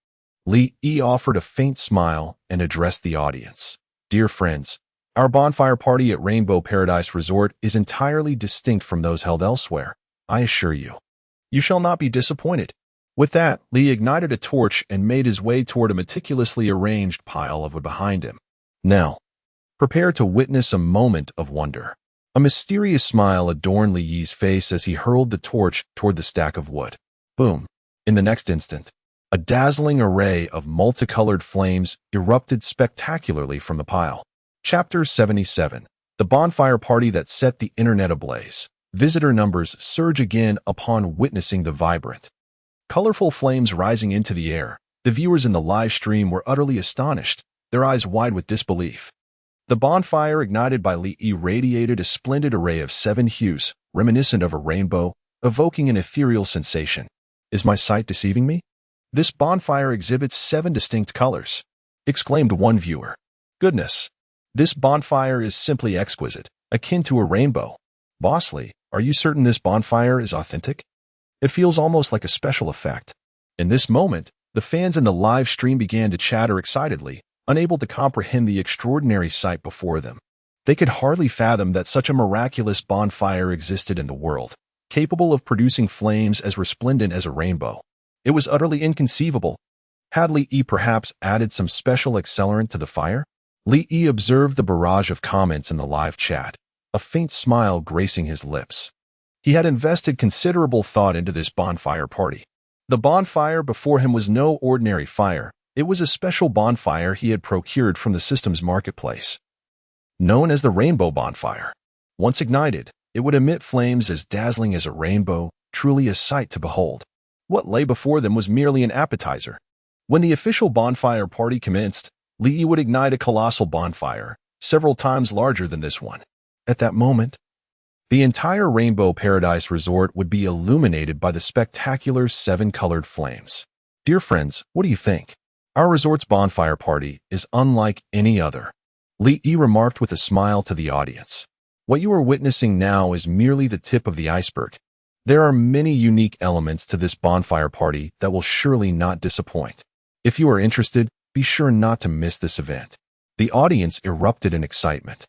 Li offered a faint smile and addressed the audience. "Dear friends, our bonfire party at Rainbow Paradise Resort is entirely distinct from those held elsewhere. I assure you, you shall not be disappointed." With that, Li ignited a torch and made his way toward a meticulously arranged pile of wood behind him. Now, prepare to witness a moment of wonder. A mysterious smile adorned Li's face as he hurled the torch toward the stack of wood. Boom! In the next instant, a dazzling array of multicolored flames erupted spectacularly from the pile. Chapter 77. The bonfire party that set the internet ablaze. Visitor numbers surge again upon witnessing the vibrant, colorful flames rising into the air. The viewers in the live stream were utterly astonished, their eyes wide with disbelief. The bonfire ignited by Li radiated a splendid array of 7 hues, reminiscent of a rainbow, evoking an ethereal sensation. "Is my sight deceiving me? This bonfire exhibits 7 distinct colors," exclaimed one viewer. "Goodness, this bonfire is simply exquisite, akin to a rainbow. Boss Li, are you certain this bonfire is authentic? It feels almost like a special effect." In this moment, the fans in the live stream began to chatter excitedly, unable to comprehend the extraordinary sight before them. They could hardly fathom that such a miraculous bonfire existed in the world, capable of producing flames as resplendent as a rainbow. It was utterly inconceivable. Had Li Yi perhaps added some special accelerant to the fire? Li Yi observed the barrage of comments in the live chat, a faint smile gracing his lips. He had invested considerable thought into this bonfire party. The bonfire before him was no ordinary fire. It was a special bonfire he had procured from the system's marketplace. Known as the Rainbow Bonfire. Once ignited, it would emit flames as dazzling as a rainbow, truly a sight to behold. What lay before them was merely an appetizer. When the official bonfire party commenced, Li Yi would ignite a colossal bonfire, several times larger than this one. At that moment, the entire Rainbow Paradise Resort would be illuminated by the spectacular 7-colored flames. Dear friends, what do you think? Our resort's bonfire party is unlike any other. Li Yi remarked with a smile to the audience. What you are witnessing now is merely the tip of the iceberg. There are many unique elements to this bonfire party that will surely not disappoint. If you are interested, be sure not to miss this event. The audience erupted in excitement,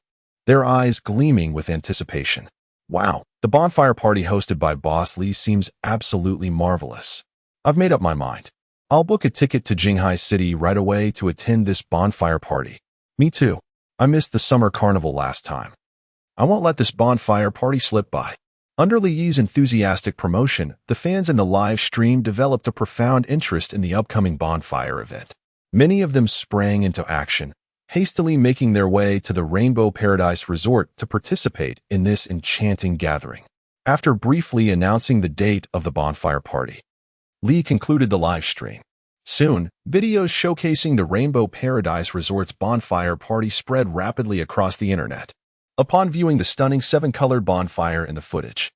their eyes gleaming with anticipation. Wow, the bonfire party hosted by Boss Lee seems absolutely marvelous. I've made up my mind. I'll book a ticket to Jinghai City right away to attend this bonfire party. Me too. I missed the summer carnival last time. I won't let this bonfire party slip by. Under Li Yi's enthusiastic promotion, the fans in the live stream developed a profound interest in the upcoming bonfire event. Many of them sprang into action, hastily making their way to the Rainbow Paradise Resort to participate in this enchanting gathering. After briefly announcing the date of the bonfire party, Li concluded the live stream. Soon, videos showcasing the Rainbow Paradise Resort's bonfire party spread rapidly across the internet. Upon viewing the stunning 7-colored bonfire in the footage,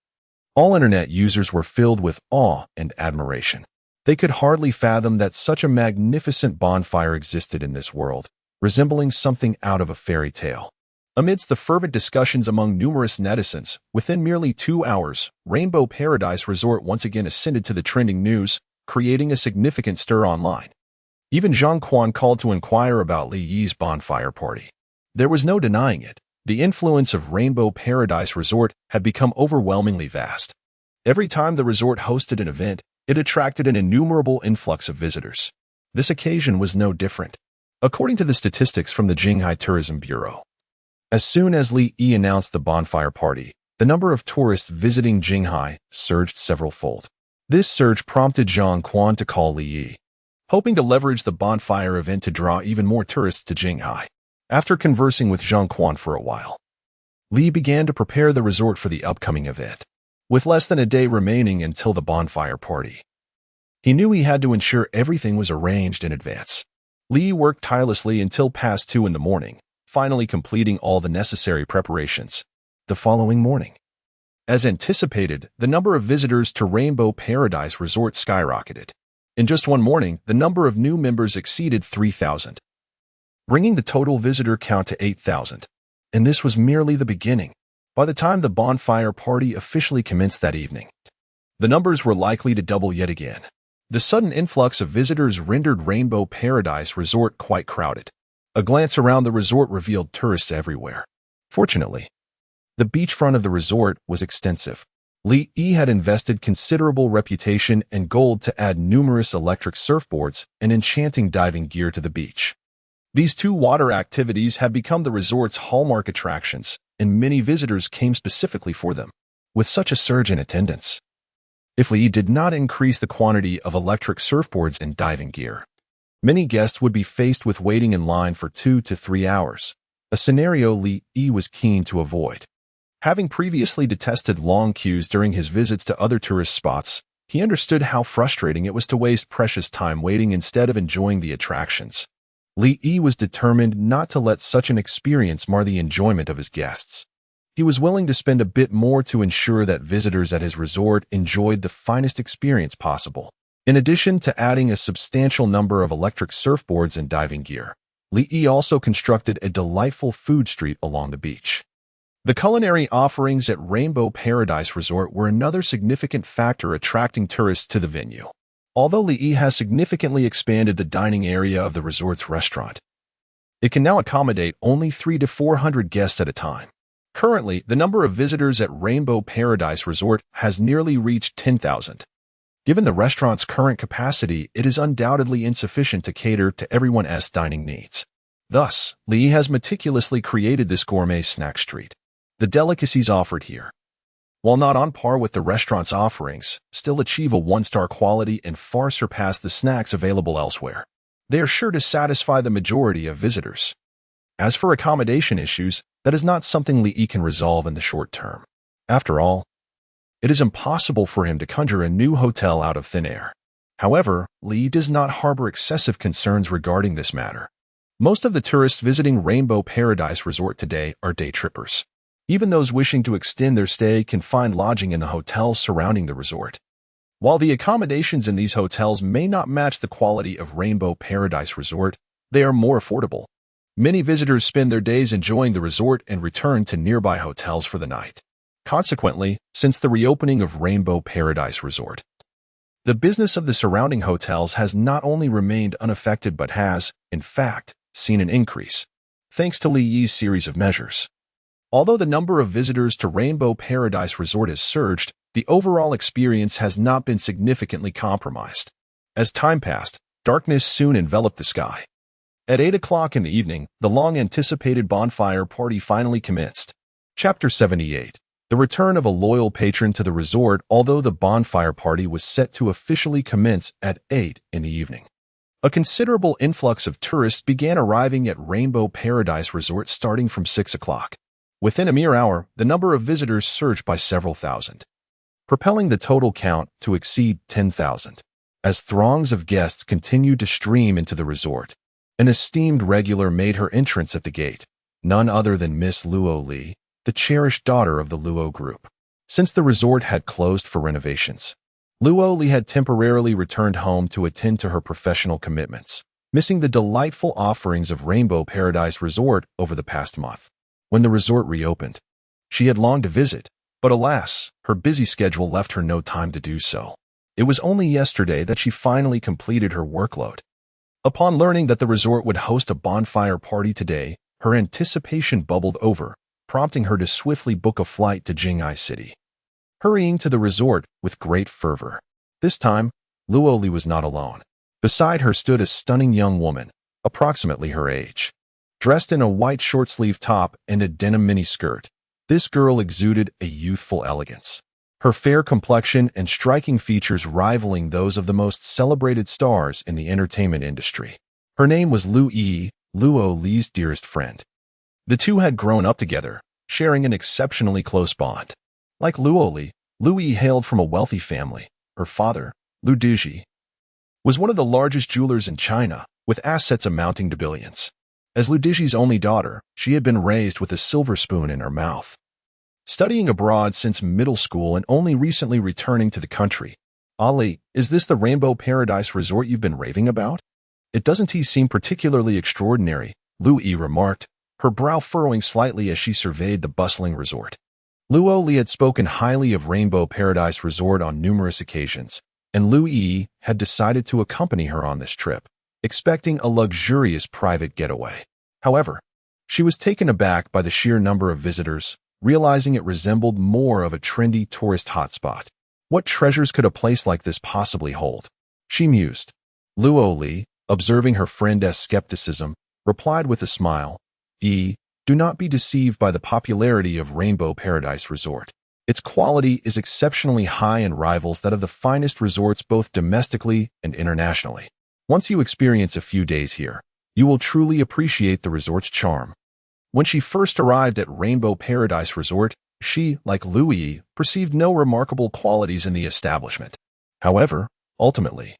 all internet users were filled with awe and admiration. They could hardly fathom that such a magnificent bonfire existed in this world, resembling something out of a fairy tale. Amidst the fervent discussions among numerous netizens, within merely 2 hours, Rainbow Paradise Resort once again ascended to the trending news, creating a significant stir online. Even Zhang Quan called to inquire about Li Yi's bonfire party. There was no denying it. The influence of Rainbow Paradise Resort had become overwhelmingly vast. Every time the resort hosted an event, it attracted an innumerable influx of visitors. This occasion was no different. According to the statistics from the Jinghai Tourism Bureau, as soon as Li Yi announced the bonfire party, the number of tourists visiting Jinghai surged several-fold. This surge prompted Zhang Quan to call Li Yi, hoping to leverage the bonfire event to draw even more tourists to Jinghai. After conversing with Zhang Quan for a while, Li began to prepare the resort for the upcoming event. With less than a day remaining until the bonfire party, he knew he had to ensure everything was arranged in advance. Li worked tirelessly until past 2 in the morning, finally completing all the necessary preparations. The following morning, as anticipated, the number of visitors to Rainbow Paradise Resort skyrocketed. In just one morning, the number of new members exceeded 3,000, bringing the total visitor count to 8,000. And this was merely the beginning. By the time the bonfire party officially commenced that evening, the numbers were likely to double yet again. The sudden influx of visitors rendered Rainbow Paradise Resort quite crowded. A glance around the resort revealed tourists everywhere. Fortunately, the beachfront of the resort was extensive. Li Yi had invested considerable reputation and gold to add numerous electric surfboards and enchanting diving gear to the beach. These 2 water activities had become the resort's hallmark attractions, and many visitors came specifically for them. With such a surge in attendance, if Li Yi did not increase the quantity of electric surfboards and diving gear, many guests would be faced with waiting in line for 2 to 3 hours, a scenario Li Yi was keen to avoid. Having previously detested long queues during his visits to other tourist spots, he understood how frustrating it was to waste precious time waiting instead of enjoying the attractions. Li Yi was determined not to let such an experience mar the enjoyment of his guests. He was willing to spend a bit more to ensure that visitors at his resort enjoyed the finest experience possible. In addition to adding a substantial number of electric surfboards and diving gear, Li Yi also constructed a delightful food street along the beach. The culinary offerings at Rainbow Paradise Resort were another significant factor attracting tourists to the venue. Although Li Yi has significantly expanded the dining area of the resort's restaurant, it can now accommodate only 300 to 400 guests at a time. Currently, the number of visitors at Rainbow Paradise Resort has nearly reached 10,000. Given the restaurant's current capacity, it is undoubtedly insufficient to cater to everyone's dining needs. Thus, Li has meticulously created this gourmet snack street. The delicacies offered here, while not on par with the restaurant's offerings, still achieve a one-star quality and far surpass the snacks available elsewhere. They are sure to satisfy the majority of visitors. As for accommodation issues, that is not something Li can resolve in the short term. After all, it is impossible for him to conjure a new hotel out of thin air. However, Li does not harbor excessive concerns regarding this matter. Most of the tourists visiting Rainbow Paradise Resort today are day trippers. Even those wishing to extend their stay can find lodging in the hotels surrounding the resort. While the accommodations in these hotels may not match the quality of Rainbow Paradise Resort, they are more affordable. Many visitors spend their days enjoying the resort and return to nearby hotels for the night. Consequently, since the reopening of Rainbow Paradise Resort, the business of the surrounding hotels has not only remained unaffected but has, in fact, seen an increase, thanks to Li's series of measures. Although the number of visitors to Rainbow Paradise Resort has surged, the overall experience has not been significantly compromised. As time passed, darkness soon enveloped the sky. At 8 o'clock in the evening, the long-anticipated bonfire party finally commenced. Chapter 78. The return of a loyal patron to the resort. Although the bonfire party was set to officially commence at 8 in the evening, a considerable influx of tourists began arriving at Rainbow Paradise Resort starting from 6 o'clock. Within a mere hour, the number of visitors surged by several thousand, propelling the total count to exceed 10,000. As throngs of guests continued to stream into the resort, an esteemed regular made her entrance at the gate, none other than Miss Luo Li, the cherished daughter of the Luo Group. Since the resort had closed for renovations, Luo Li had temporarily returned home to attend to her professional commitments, missing the delightful offerings of Rainbow Paradise Resort over the past month. When the resort reopened, she had longed to visit, but alas, her busy schedule left her no time to do so. It was only yesterday that she finally completed her workload. Upon learning that the resort would host a bonfire party today, her anticipation bubbled over, prompting her to swiftly book a flight to Jinghai City. Hurrying to the resort with great fervor. This time, Luo Li was not alone. Beside her stood a stunning young woman, approximately her age. Dressed in a white short-sleeve top and a denim miniskirt, this girl exuded a youthful elegance, her fair complexion and striking features rivaling those of the most celebrated stars in the entertainment industry. Her name was Lu Yi, Luo Li's dearest friend. The two had grown up together, sharing an exceptionally close bond. Like Luo Li, Lu Yi hailed from a wealthy family. Her father, Lu Duji, was one of the largest jewelers in China, with assets amounting to billions. As Lu Diji's only daughter, she had been raised with a silver spoon in her mouth. Studying abroad since middle school and only recently returning to the country. Ali, is this the Rainbow Paradise Resort you've been raving about? It doesn't seem particularly extraordinary, Lu Yi remarked, her brow furrowing slightly as she surveyed the bustling resort. Luo Li had spoken highly of Rainbow Paradise Resort on numerous occasions, and Lu Yi had decided to accompany her on this trip, expecting a luxurious private getaway. However, she was taken aback by the sheer number of visitors, realizing it resembled more of a trendy tourist hotspot. What treasures could a place like this possibly hold? She mused. Luo Li, observing her friend's skepticism, replied with a smile, Do not be deceived by the popularity of Rainbow Paradise Resort. Its quality is exceptionally high and rivals that of the finest resorts both domestically and internationally. Once you experience a few days here, you will truly appreciate the resort's charm. When she first arrived at Rainbow Paradise Resort, she, like Lu Yi, perceived no remarkable qualities in the establishment. However, ultimately,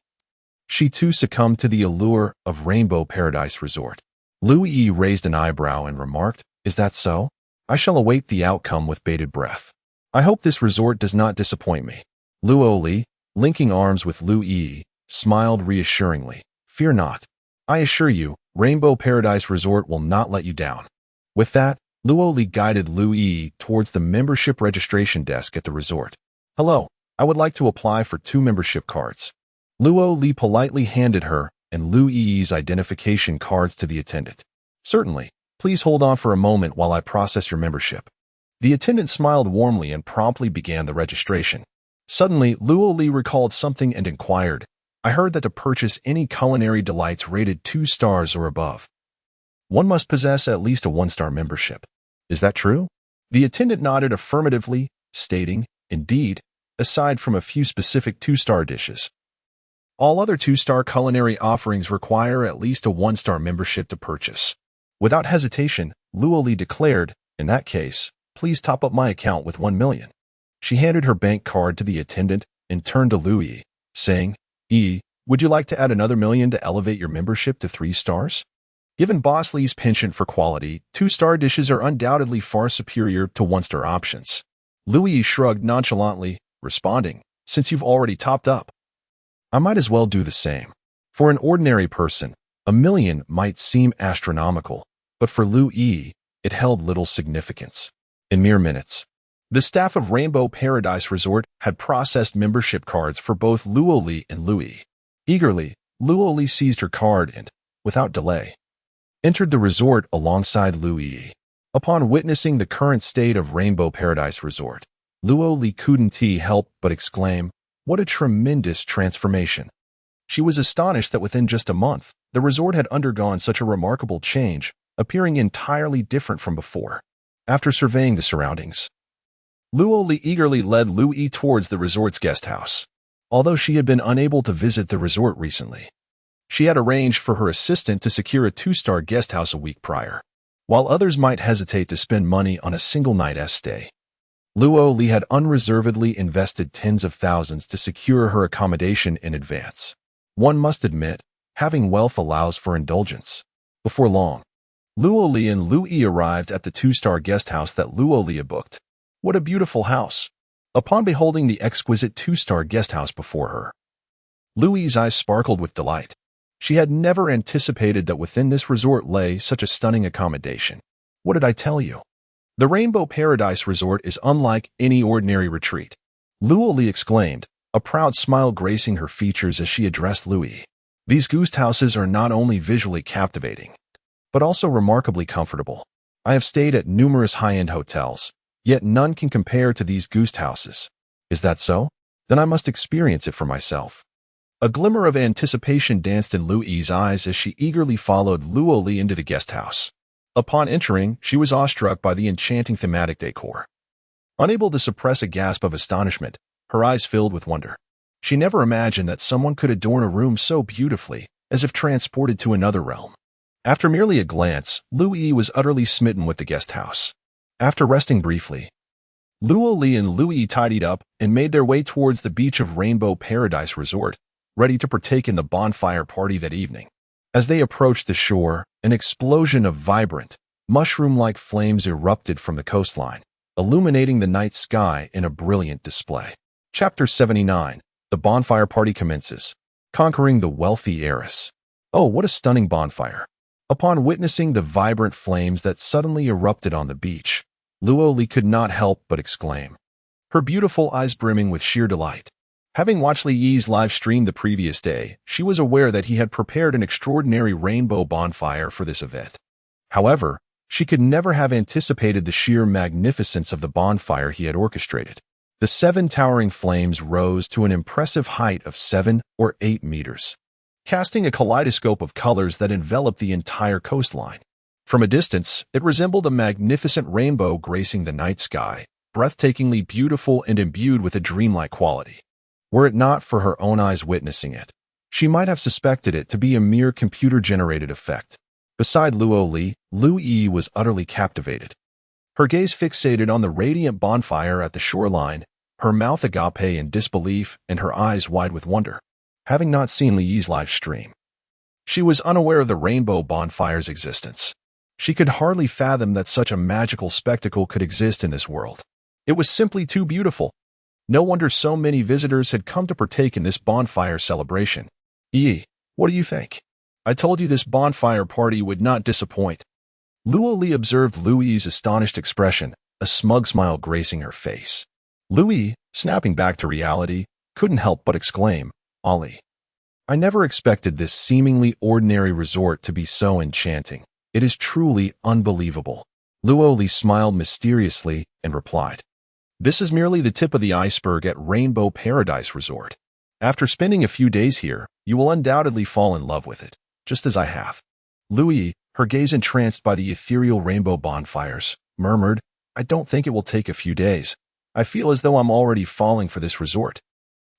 she too succumbed to the allure of Rainbow Paradise Resort. Lu Yi raised an eyebrow and remarked, Is that so? I shall await the outcome with bated breath. I hope this resort does not disappoint me. Luo Li, linking arms with Lu Yi, smiled reassuringly. Fear not. I assure you, Rainbow Paradise Resort will not let you down. With that, Luo Li guided Lu Yi towards the membership registration desk at the resort. Hello, I would like to apply for 2 membership cards. Luo Li politely handed her and Lu Yi's identification cards to the attendant. Certainly, please hold on for a moment while I process your membership. The attendant smiled warmly and promptly began the registration. Suddenly, Luo Li recalled something and inquired, I heard that to purchase any culinary delights rated 2 stars or above, one must possess at least a 1-star membership. Is that true? The attendant nodded affirmatively, stating, Indeed, aside from a few specific 2-star dishes. All other 2-star culinary offerings require at least a 1-star membership to purchase. Without hesitation, Luo Li declared, In that case, please top up my account with 1 million. She handed her bank card to the attendant and turned to Lu Yi, saying, would you like to add another 1 million to elevate your membership to 3 stars? Given Boss Li's penchant for quality, 2-star dishes are undoubtedly far superior to 1-star options. Lu Yi shrugged nonchalantly, responding, Since you've already topped up, I might as well do the same. For an ordinary person, 1 million might seem astronomical, but for Lu Yi, it held little significance. In mere minutes, the staff of Rainbow Paradise Resort had processed membership cards for both Luo Li and Lu Yi. Eagerly, Luo Li seized her card and, without delay, entered the resort alongside Lu Yi. Upon witnessing the current state of Rainbow Paradise Resort, Luo Li couldn't help but exclaim, What a tremendous transformation! She was astonished that within just a month, the resort had undergone such a remarkable change, appearing entirely different from before. After surveying the surroundings, Luo Li eagerly led Lu Yi towards the resort's guest house. Although she had been unable to visit the resort recently, she had arranged for her assistant to secure a 2-star guest house a week prior. While others might hesitate to spend money on a single night's stay, Luo Li had unreservedly invested tens of thousands to secure her accommodation in advance. One must admit, having wealth allows for indulgence. Before long, Luo Li and Lu Yi arrived at the 2-star guest house that Luo Li had booked. What a beautiful house! Upon beholding the exquisite 2-star guest house before her, Lu Yi's eyes sparkled with delight. She had never anticipated that within this resort lay such a stunning accommodation. What did I tell you? The Rainbow Paradise Resort is unlike any ordinary retreat, Luo Li exclaimed, a proud smile gracing her features as she addressed Lu Yi. These guest houses are not only visually captivating, but also remarkably comfortable. I have stayed at numerous high-end hotels, yet none can compare to these guest houses. Is that so? Then I must experience it for myself. A glimmer of anticipation danced in Lu Yi's eyes as she eagerly followed Luo Li into the guest house. Upon entering, she was awestruck by the enchanting thematic decor. Unable to suppress a gasp of astonishment, her eyes filled with wonder. She never imagined that someone could adorn a room so beautifully, as if transported to another realm. After merely a glance, Lu Yi was utterly smitten with the guest house. After resting briefly, Luo Li and Lu Yi tidied up and made their way towards the beach of Rainbow Paradise Resort, ready to partake in the bonfire party that evening. As they approached the shore, an explosion of vibrant, mushroom-like flames erupted from the coastline, illuminating the night sky in a brilliant display. Chapter 79. The bonfire party commences. Conquering the wealthy heiress. Oh, what a stunning bonfire! Upon witnessing the vibrant flames that suddenly erupted on the beach, Luo Li could not help but exclaim, her beautiful eyes brimming with sheer delight. Having watched Li Yi's live stream the previous day, she was aware that he had prepared an extraordinary rainbow bonfire for this event. However, she could never have anticipated the sheer magnificence of the bonfire he had orchestrated. The 7 towering flames rose to an impressive height of 7 or 8 meters, casting a kaleidoscope of colors that enveloped the entire coastline. From a distance, it resembled a magnificent rainbow gracing the night sky, breathtakingly beautiful and imbued with a dreamlike quality. Were it not for her own eyes witnessing it, she might have suspected it to be a mere computer-generated effect. Beside Luo Li, Lu Yi was utterly captivated. Her gaze fixated on the radiant bonfire at the shoreline, her mouth agape in disbelief and her eyes wide with wonder. Having not seen Li Yi's live stream, she was unaware of the rainbow bonfire's existence. She could hardly fathom that such a magical spectacle could exist in this world. It was simply too beautiful. No wonder so many visitors had come to partake in this bonfire celebration. Yi, what do you think? I told you this bonfire party would not disappoint. Luo Li observed Lu Yi's astonished expression, a smug smile gracing her face. Lu Yi, snapping back to reality, couldn't help but exclaim, Ali, I never expected this seemingly ordinary resort to be so enchanting. It is truly unbelievable. Luo Li smiled mysteriously and replied, This is merely the tip of the iceberg at Rainbow Paradise Resort. After spending a few days here, you will undoubtedly fall in love with it, just as I have. Louis, her gaze entranced by the ethereal rainbow bonfires, murmured, I don't think it will take a few days. I feel as though I'm already falling for this resort.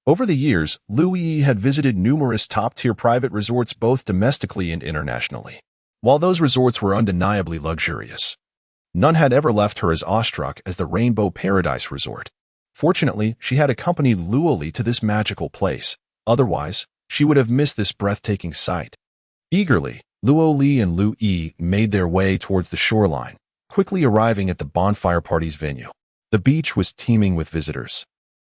Over the years, Louis had visited numerous top-tier private resorts both domestically and internationally. While those resorts were undeniably luxurious, none had ever left her as awestruck as the Rainbow Paradise Resort. Fortunately, she had accompanied Louis to this magical place. Otherwise, she would have missed this breathtaking sight. Eagerly, Louis and Louis made their way towards the shoreline, quickly arriving at the bonfire party's venue. The beach was teeming with visitors.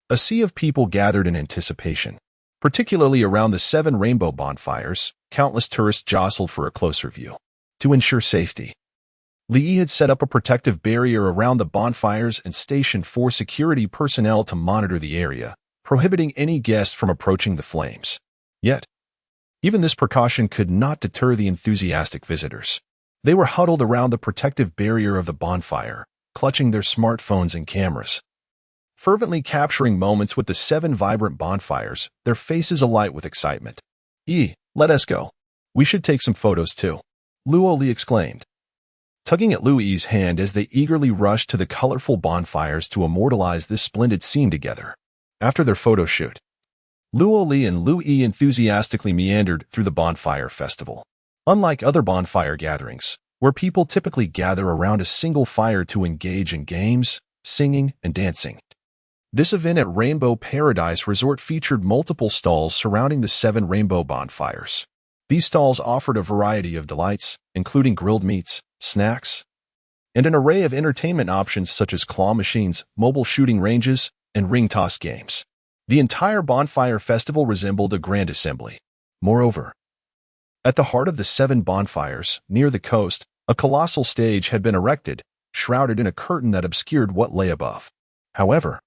A sea of people gathered in anticipation. Particularly around the 7 rainbow bonfires, countless tourists jostled for a closer view. To ensure safety, Lee had set up a protective barrier around the bonfires and stationed 4 security personnel to monitor the area, prohibiting any guest from approaching the flames. Yet, even this precaution could not deter the enthusiastic visitors. They were huddled around the protective barrier of the bonfire, clutching their smartphones and cameras, fervently capturing moments with the 7 vibrant bonfires, their faces alight with excitement. Let us go. We should take some photos too, Louis exclaimed, tugging at Louis's hand as they eagerly rushed to the colorful bonfires to immortalize this splendid scene together. After their photo shoot, Louis and Louis enthusiastically meandered through the bonfire festival. Unlike other bonfire gatherings, where people typically gather around a single fire to engage in games, singing, and dancing, this event at Rainbow Paradise Resort featured multiple stalls surrounding the 7 rainbow bonfires. These stalls offered a variety of delights, including grilled meats, snacks, and an array of entertainment options such as claw machines, mobile shooting ranges, and ring toss games. The entire bonfire festival resembled a grand assembly. Moreover, at the heart of the 7 bonfires, near the coast, a colossal stage had been erected, shrouded in a curtain that obscured what lay above. However,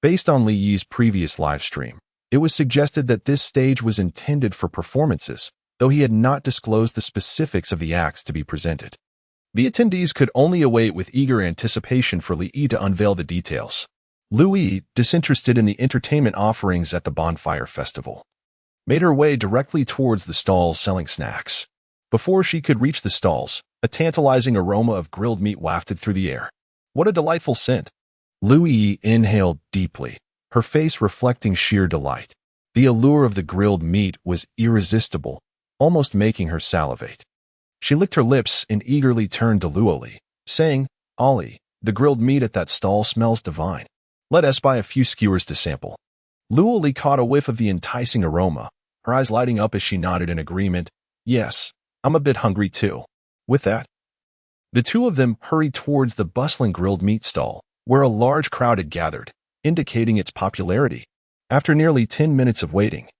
based on Li's previous live stream, it was suggested that this stage was intended for performances, though he had not disclosed the specifics of the acts to be presented. The attendees could only await with eager anticipation for Li to unveil the details. Louis, disinterested in the entertainment offerings at the bonfire festival, made her way directly towards the stalls selling snacks. Before she could reach the stalls, a tantalizing aroma of grilled meat wafted through the air. What a delightful scent! Louis inhaled deeply, her face reflecting sheer delight. The allure of the grilled meat was irresistible, almost making her salivate. She licked her lips and eagerly turned to Louis, saying, Ollie, the grilled meat at that stall smells divine. Let us buy a few skewers to sample. Louis caught a whiff of the enticing aroma, her eyes lighting up as she nodded in agreement. Yes, I'm a bit hungry too. With that, the two of them hurried towards the bustling grilled meat stall, where a large crowd had gathered, indicating its popularity. After nearly 10 minutes of waiting,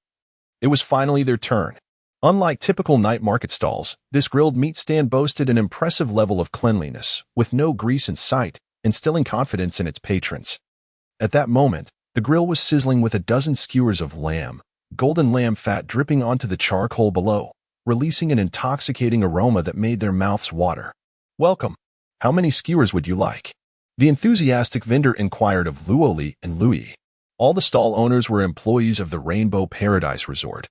it was finally their turn. Unlike typical night market stalls, this grilled meat stand boasted an impressive level of cleanliness, with no grease in sight, instilling confidence in its patrons. At that moment, the grill was sizzling with a dozen skewers of lamb, golden lamb fat dripping onto the charcoal below, releasing an intoxicating aroma that made their mouths water. Welcome. How many skewers would you like? The enthusiastic vendor inquired of Louis and Louis. All the stall owners were employees of the Rainbow Paradise Resort.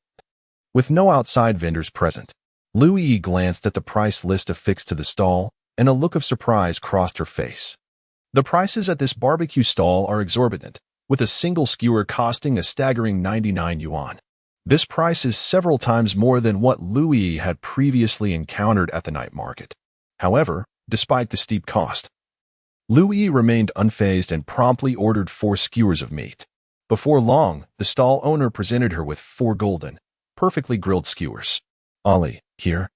With no outside vendors present, Louis glanced at the price list affixed to the stall, and a look of surprise crossed her face. The prices at this barbecue stall are exorbitant, with a single skewer costing a staggering 99 yuan. This price is several times more than what Louis had previously encountered at the night market. However, despite the steep cost, Louis remained unfazed and promptly ordered 4 skewers of meat. Before long, the stall owner presented her with 4 golden, perfectly grilled skewers. Ollie, here.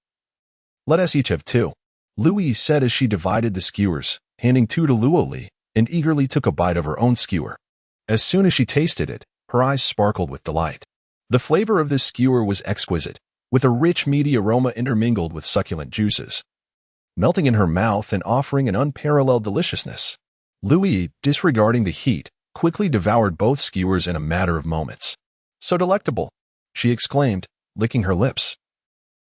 Let us each have 2, Louis said as she divided the skewers, handing 2 to Louis, and eagerly took a bite of her own skewer. As soon as she tasted it, her eyes sparkled with delight. The flavor of this skewer was exquisite, with a rich meaty aroma intermingled with succulent juices, melting in her mouth and offering an unparalleled deliciousness. Louis, disregarding the heat, quickly devoured both skewers in a matter of moments. So delectable, she exclaimed, licking her lips.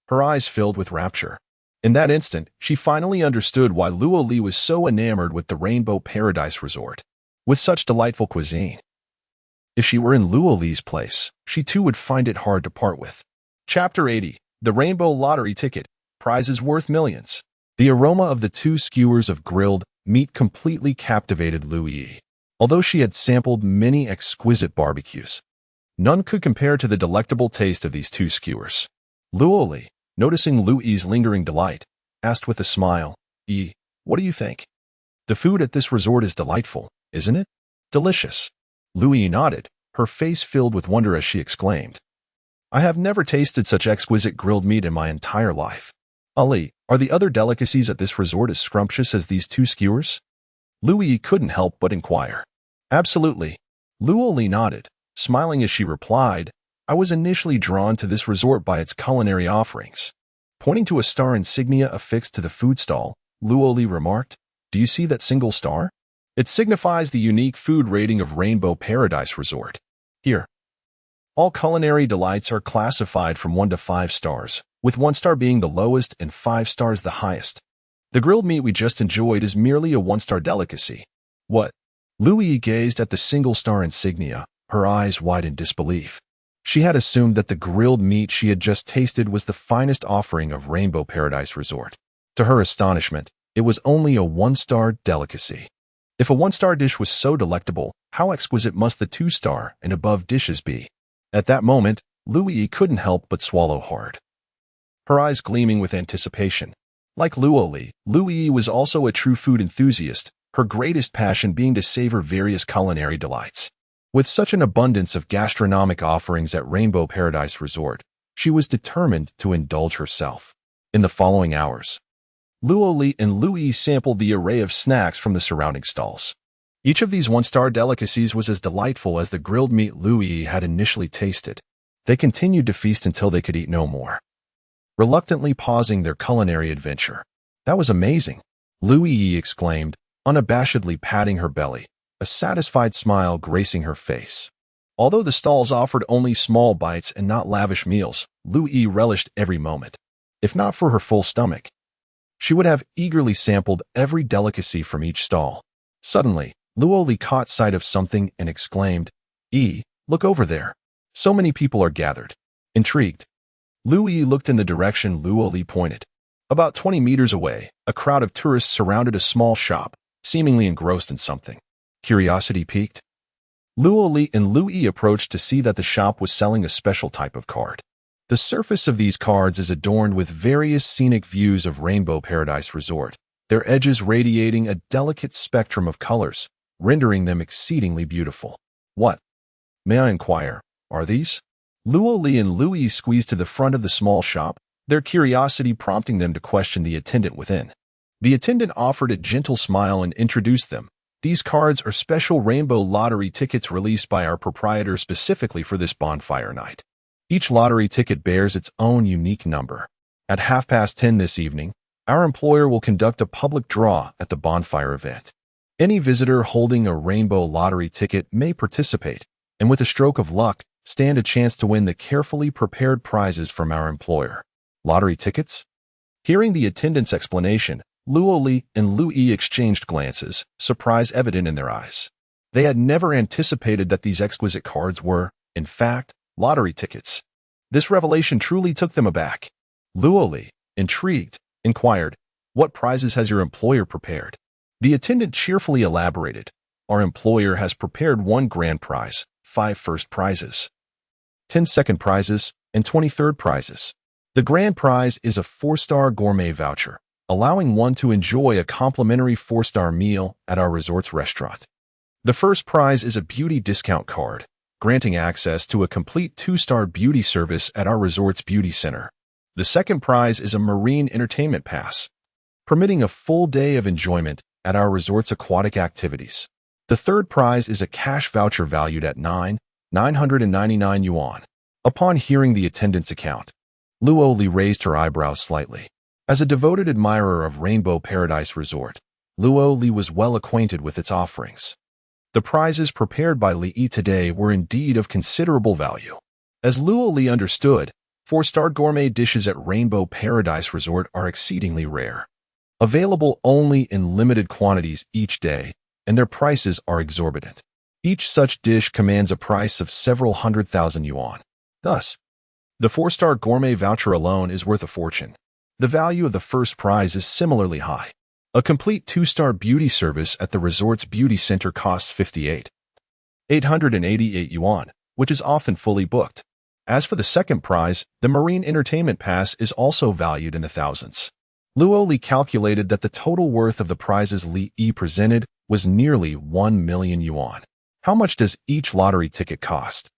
Her eyes filled with rapture. In that instant, she finally understood why Louis was so enamored with the Rainbow Paradise Resort. with such delightful cuisine. If she were in Luo Li's place, she too would find it hard to part with. Chapter 80. The Rainbow Lottery Ticket. Prizes worth millions. The aroma of the 2 skewers of grilled meat completely captivated Lu Yi. Although she had sampled many exquisite barbecues, none could compare to the delectable taste of these 2 skewers. Luo Li, noticing Lu Yi's lingering delight, asked with a smile, "Yi, what do you think? The food at this resort is delightful, isn't it?" "Delicious." Lu Yi nodded, her face filled with wonder as she exclaimed, "I have never tasted such exquisite grilled meat in my entire life." "Ali, are the other delicacies at this resort as scrumptious as these 2 skewers?" Lu Yi couldn't help but inquire. "Absolutely." Luo Li nodded, smiling as she replied, "I was initially drawn to this resort by its culinary offerings." Pointing to a star insignia affixed to the food stall, Luo Li remarked, "Do you see that single star? It signifies the unique food rating of Rainbow Paradise Resort. Here, all culinary delights are classified from 1 to 5 stars, with 1 star being the lowest and 5 stars the highest. The grilled meat we just enjoyed is merely a 1-star delicacy." "What?" Lu Yi gazed at the single-star insignia, her eyes wide in disbelief. She had assumed that the grilled meat she had just tasted was the finest offering of Rainbow Paradise Resort. To her astonishment, it was only a 1-star delicacy. If a 1-star dish was so delectable, how exquisite must the 2-star and above dishes be? At that moment, Lu Yi couldn't help but swallow hard, her eyes gleaming with anticipation. Like Luo Li, Lu Yi was also a true food enthusiast, her greatest passion being to savor various culinary delights. With such an abundance of gastronomic offerings at Rainbow Paradise Resort, she was determined to indulge herself. In the following hours, Luo Li and Lu Yi sampled the array of snacks from the surrounding stalls. Each of these 1-star delicacies was as delightful as the grilled meat Lu Yi had initially tasted. They continued to feast until they could eat no more, reluctantly pausing their culinary adventure. "That was amazing," Lu Yi exclaimed, unabashedly patting her belly, a satisfied smile gracing her face. Although the stalls offered only small bites and not lavish meals, Lu Yi relished every moment. If not for her full stomach, she would have eagerly sampled every delicacy from each stall. Suddenly, Luo Li caught sight of something and exclaimed, "Yi, look over there. So many people are gathered." Intrigued, Lu Yi looked in the direction Luo Li pointed. About 20 meters away, a crowd of tourists surrounded a small shop, seemingly engrossed in something. Curiosity piqued, Luo Li and Lu Yi approached to see that the shop was selling a special type of card. The surface of these cards is adorned with various scenic views of Rainbow Paradise Resort, their edges radiating a delicate spectrum of colors, rendering them exceedingly beautiful. "What, may I inquire, are these?" Luo Li and Lu Yi squeezed to the front of the small shop, their curiosity prompting them to question the attendant within. The attendant offered a gentle smile and introduced them. "These cards are special rainbow lottery tickets released by our proprietor specifically for this bonfire night. Each lottery ticket bears its own unique number. At 10:30 this evening, our employer will conduct a public draw at the bonfire event. Any visitor holding a rainbow lottery ticket may participate, and with a stroke of luck, stand a chance to win the carefully prepared prizes from our employer." "Lottery tickets?" Hearing the attendant's explanation, Luo Li and Lu Yi exchanged glances, surprise evident in their eyes. They had never anticipated that these exquisite cards were, in fact, lottery tickets. This revelation truly took them aback. Luo Li, intrigued, inquired, "What prizes has your employer prepared?" The attendant cheerfully elaborated, "Our employer has prepared 1 grand prize, 5 first prizes, 10 second prizes, and 20 third prizes. The grand prize is a 4-star gourmet voucher, allowing one to enjoy a complimentary 4-star meal at our resort's restaurant. The first prize is a beauty discount card, granting access to a complete 2-star beauty service at our resort's beauty center. The second prize is a marine entertainment pass, permitting a full day of enjoyment at our resort's aquatic activities. The third prize is a cash voucher valued at 999 yuan. Upon hearing the attendant's account, Luo Li raised her eyebrows slightly. As a devoted admirer of Rainbow Paradise Resort, Luo Li was well acquainted with its offerings. The prizes prepared by Li Yi today were indeed of considerable value. As Luo Li understood, 4-star gourmet dishes at Rainbow Paradise Resort are exceedingly rare, available only in limited quantities each day, and their prices are exorbitant. Each such dish commands a price of several 100,000 yuan. Thus, the 4-star gourmet voucher alone is worth a fortune. The value of the first prize is similarly high. A complete 2-star beauty service at the resort's beauty center costs 58,888 yuan, which is often fully booked. As for the second prize, the marine entertainment pass is also valued in the thousands. Luo Li calculated that the total worth of the prizes Li Yi presented was nearly 1 million yuan. How much does each lottery ticket cost?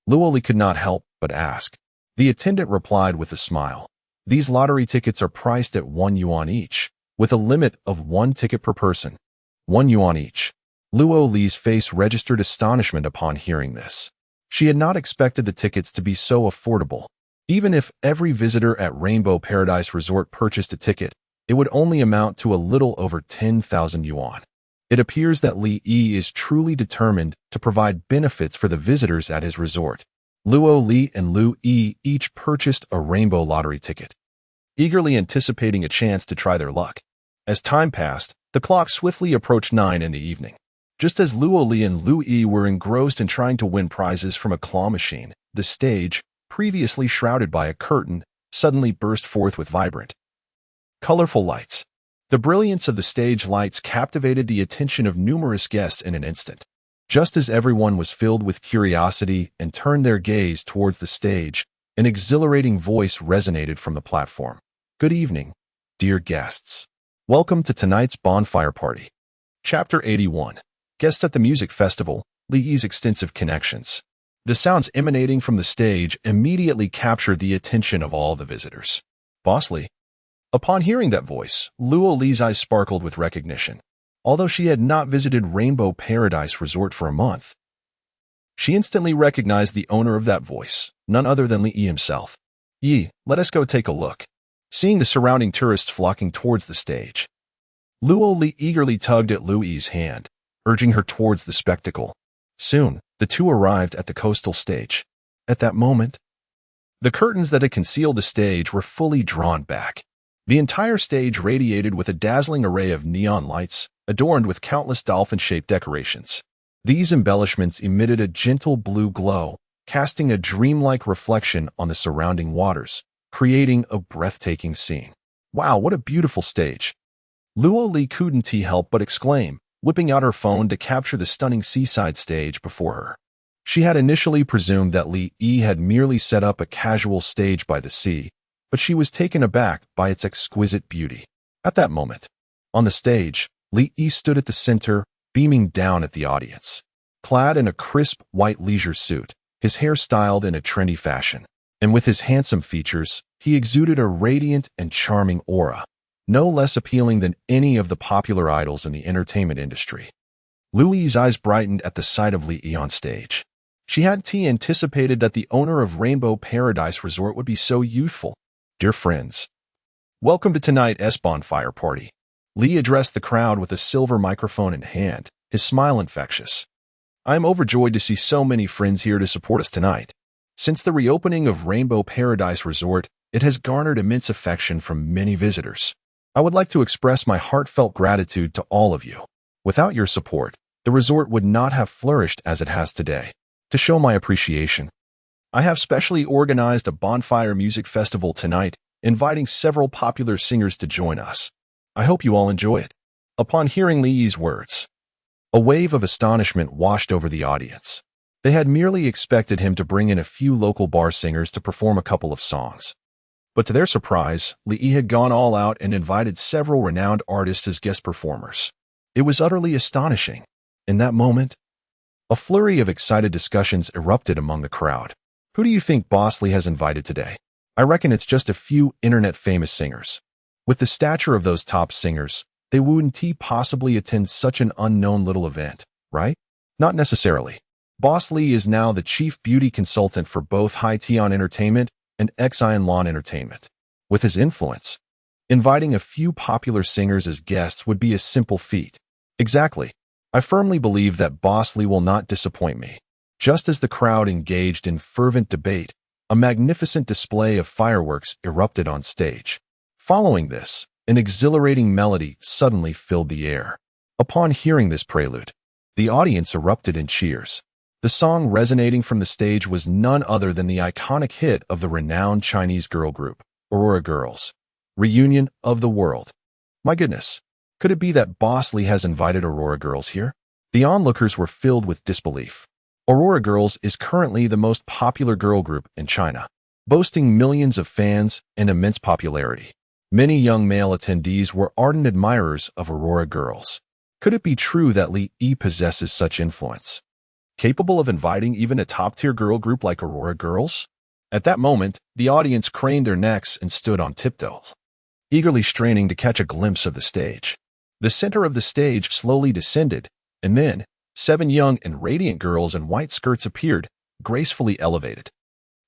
Luo Li could not help but ask. The attendant replied with a smile. These lottery tickets are priced at 1 yuan each, with a limit of 1 ticket per person. 1 yuan each. Luo Li's face registered astonishment upon hearing this. She had not expected the tickets to be so affordable. Even if every visitor at Rainbow Paradise Resort purchased a ticket, it would only amount to a little over 10,000 yuan. It appears that Li Yi is truly determined to provide benefits for the visitors at his resort. Luo Li and Lu Yi each purchased a rainbow lottery ticket, eagerly anticipating a chance to try their luck. As time passed, the clock swiftly approached 9 in the evening. Just as Luo Li and Lu Yi were engrossed in trying to win prizes from a claw machine, the stage, previously shrouded by a curtain, suddenly burst forth with vibrant, colorful lights. The brilliance of the stage lights captivated the attention of numerous guests in an instant. Just as everyone was filled with curiosity and turned their gaze towards the stage, an exhilarating voice resonated from the platform. Good evening, dear guests. Welcome to tonight's bonfire party. Chapter 81. Guests at the music festival, Li Yi's extensive connections. The sounds emanating from the stage immediately captured the attention of all the visitors. Boss Li. Upon hearing that voice, Luo Li's eyes sparkled with recognition. Although she had not visited Rainbow Paradise Resort for a month, she instantly recognized the owner of that voice, none other than Li Yi himself. Yi, let us go take a look. Seeing the surrounding tourists flocking towards the stage, Luo Li eagerly tugged at Lu Yi's hand, urging her towards the spectacle. Soon, the two arrived at the coastal stage. At that moment, the curtains that had concealed the stage were fully drawn back. The entire stage radiated with a dazzling array of neon lights, adorned with countless dolphin-shaped decorations. These embellishments emitted a gentle blue glow, casting a dreamlike reflection on the surrounding waters, creating a breathtaking scene. Wow, what a beautiful stage! Luo Li couldn't help but exclaim, whipping out her phone to capture the stunning seaside stage before her. She had initially presumed that Li Yi had merely set up a casual stage by the sea, but she was taken aback by its exquisite beauty. At that moment, on the stage, Li Yi stood at the center, beaming down at the audience. Clad in a crisp white leisure suit, his hair styled in a trendy fashion, and with his handsome features, he exuded a radiant and charming aura, no less appealing than any of the popular idols in the entertainment industry. Lu Yi's eyes brightened at the sight of Li Yi on stage. She hadn't anticipated that the owner of Rainbow Paradise Resort would be so youthful. Dear friends, welcome to tonight's bonfire party. Li addressed the crowd with a silver microphone in hand, his smile infectious. I am overjoyed to see so many friends here to support us tonight. Since the reopening of Rainbow Paradise Resort, it has garnered immense affection from many visitors. I would like to express my heartfelt gratitude to all of you. Without your support, the resort would not have flourished as it has today. To show my appreciation, I have specially organized a bonfire music festival tonight, inviting several popular singers to join us. I hope you all enjoy it. Upon hearing Li Yi's words, a wave of astonishment washed over the audience. They had merely expected him to bring in a few local bar singers to perform a couple of songs. But to their surprise, Li Yi had gone all out and invited several renowned artists as guest performers. It was utterly astonishing. In that moment, a flurry of excited discussions erupted among the crowd. Who do you think Boss Li has invited today? I reckon it's just a few internet-famous singers. With the stature of those top singers, they wouldn't possibly attend such an unknown little event, right? Not necessarily. Boss Li is now the chief beauty consultant for both Hai Tian Entertainment and Xian Lan Entertainment. With his influence, inviting a few popular singers as guests would be a simple feat. Exactly. I firmly believe that Boss Li will not disappoint me. Just as the crowd engaged in fervent debate, a magnificent display of fireworks erupted on stage. Following this, an exhilarating melody suddenly filled the air. Upon hearing this prelude, the audience erupted in cheers. The song resonating from the stage was none other than the iconic hit of the renowned Chinese girl group, Aurora Girls, Reunion of the World. My goodness, could it be that Boss Lee has invited Aurora Girls here? The onlookers were filled with disbelief. Aurora Girls is currently the most popular girl group in China, boasting millions of fans and immense popularity. Many young male attendees were ardent admirers of Aurora Girls. Could it be true that Li Yi possesses such influence, capable of inviting even a top-tier girl group like Aurora Girls? At that moment, the audience craned their necks and stood on tiptoe, eagerly straining to catch a glimpse of the stage. The center of the stage slowly descended, and then 7 young and radiant girls in white skirts appeared, gracefully elevated.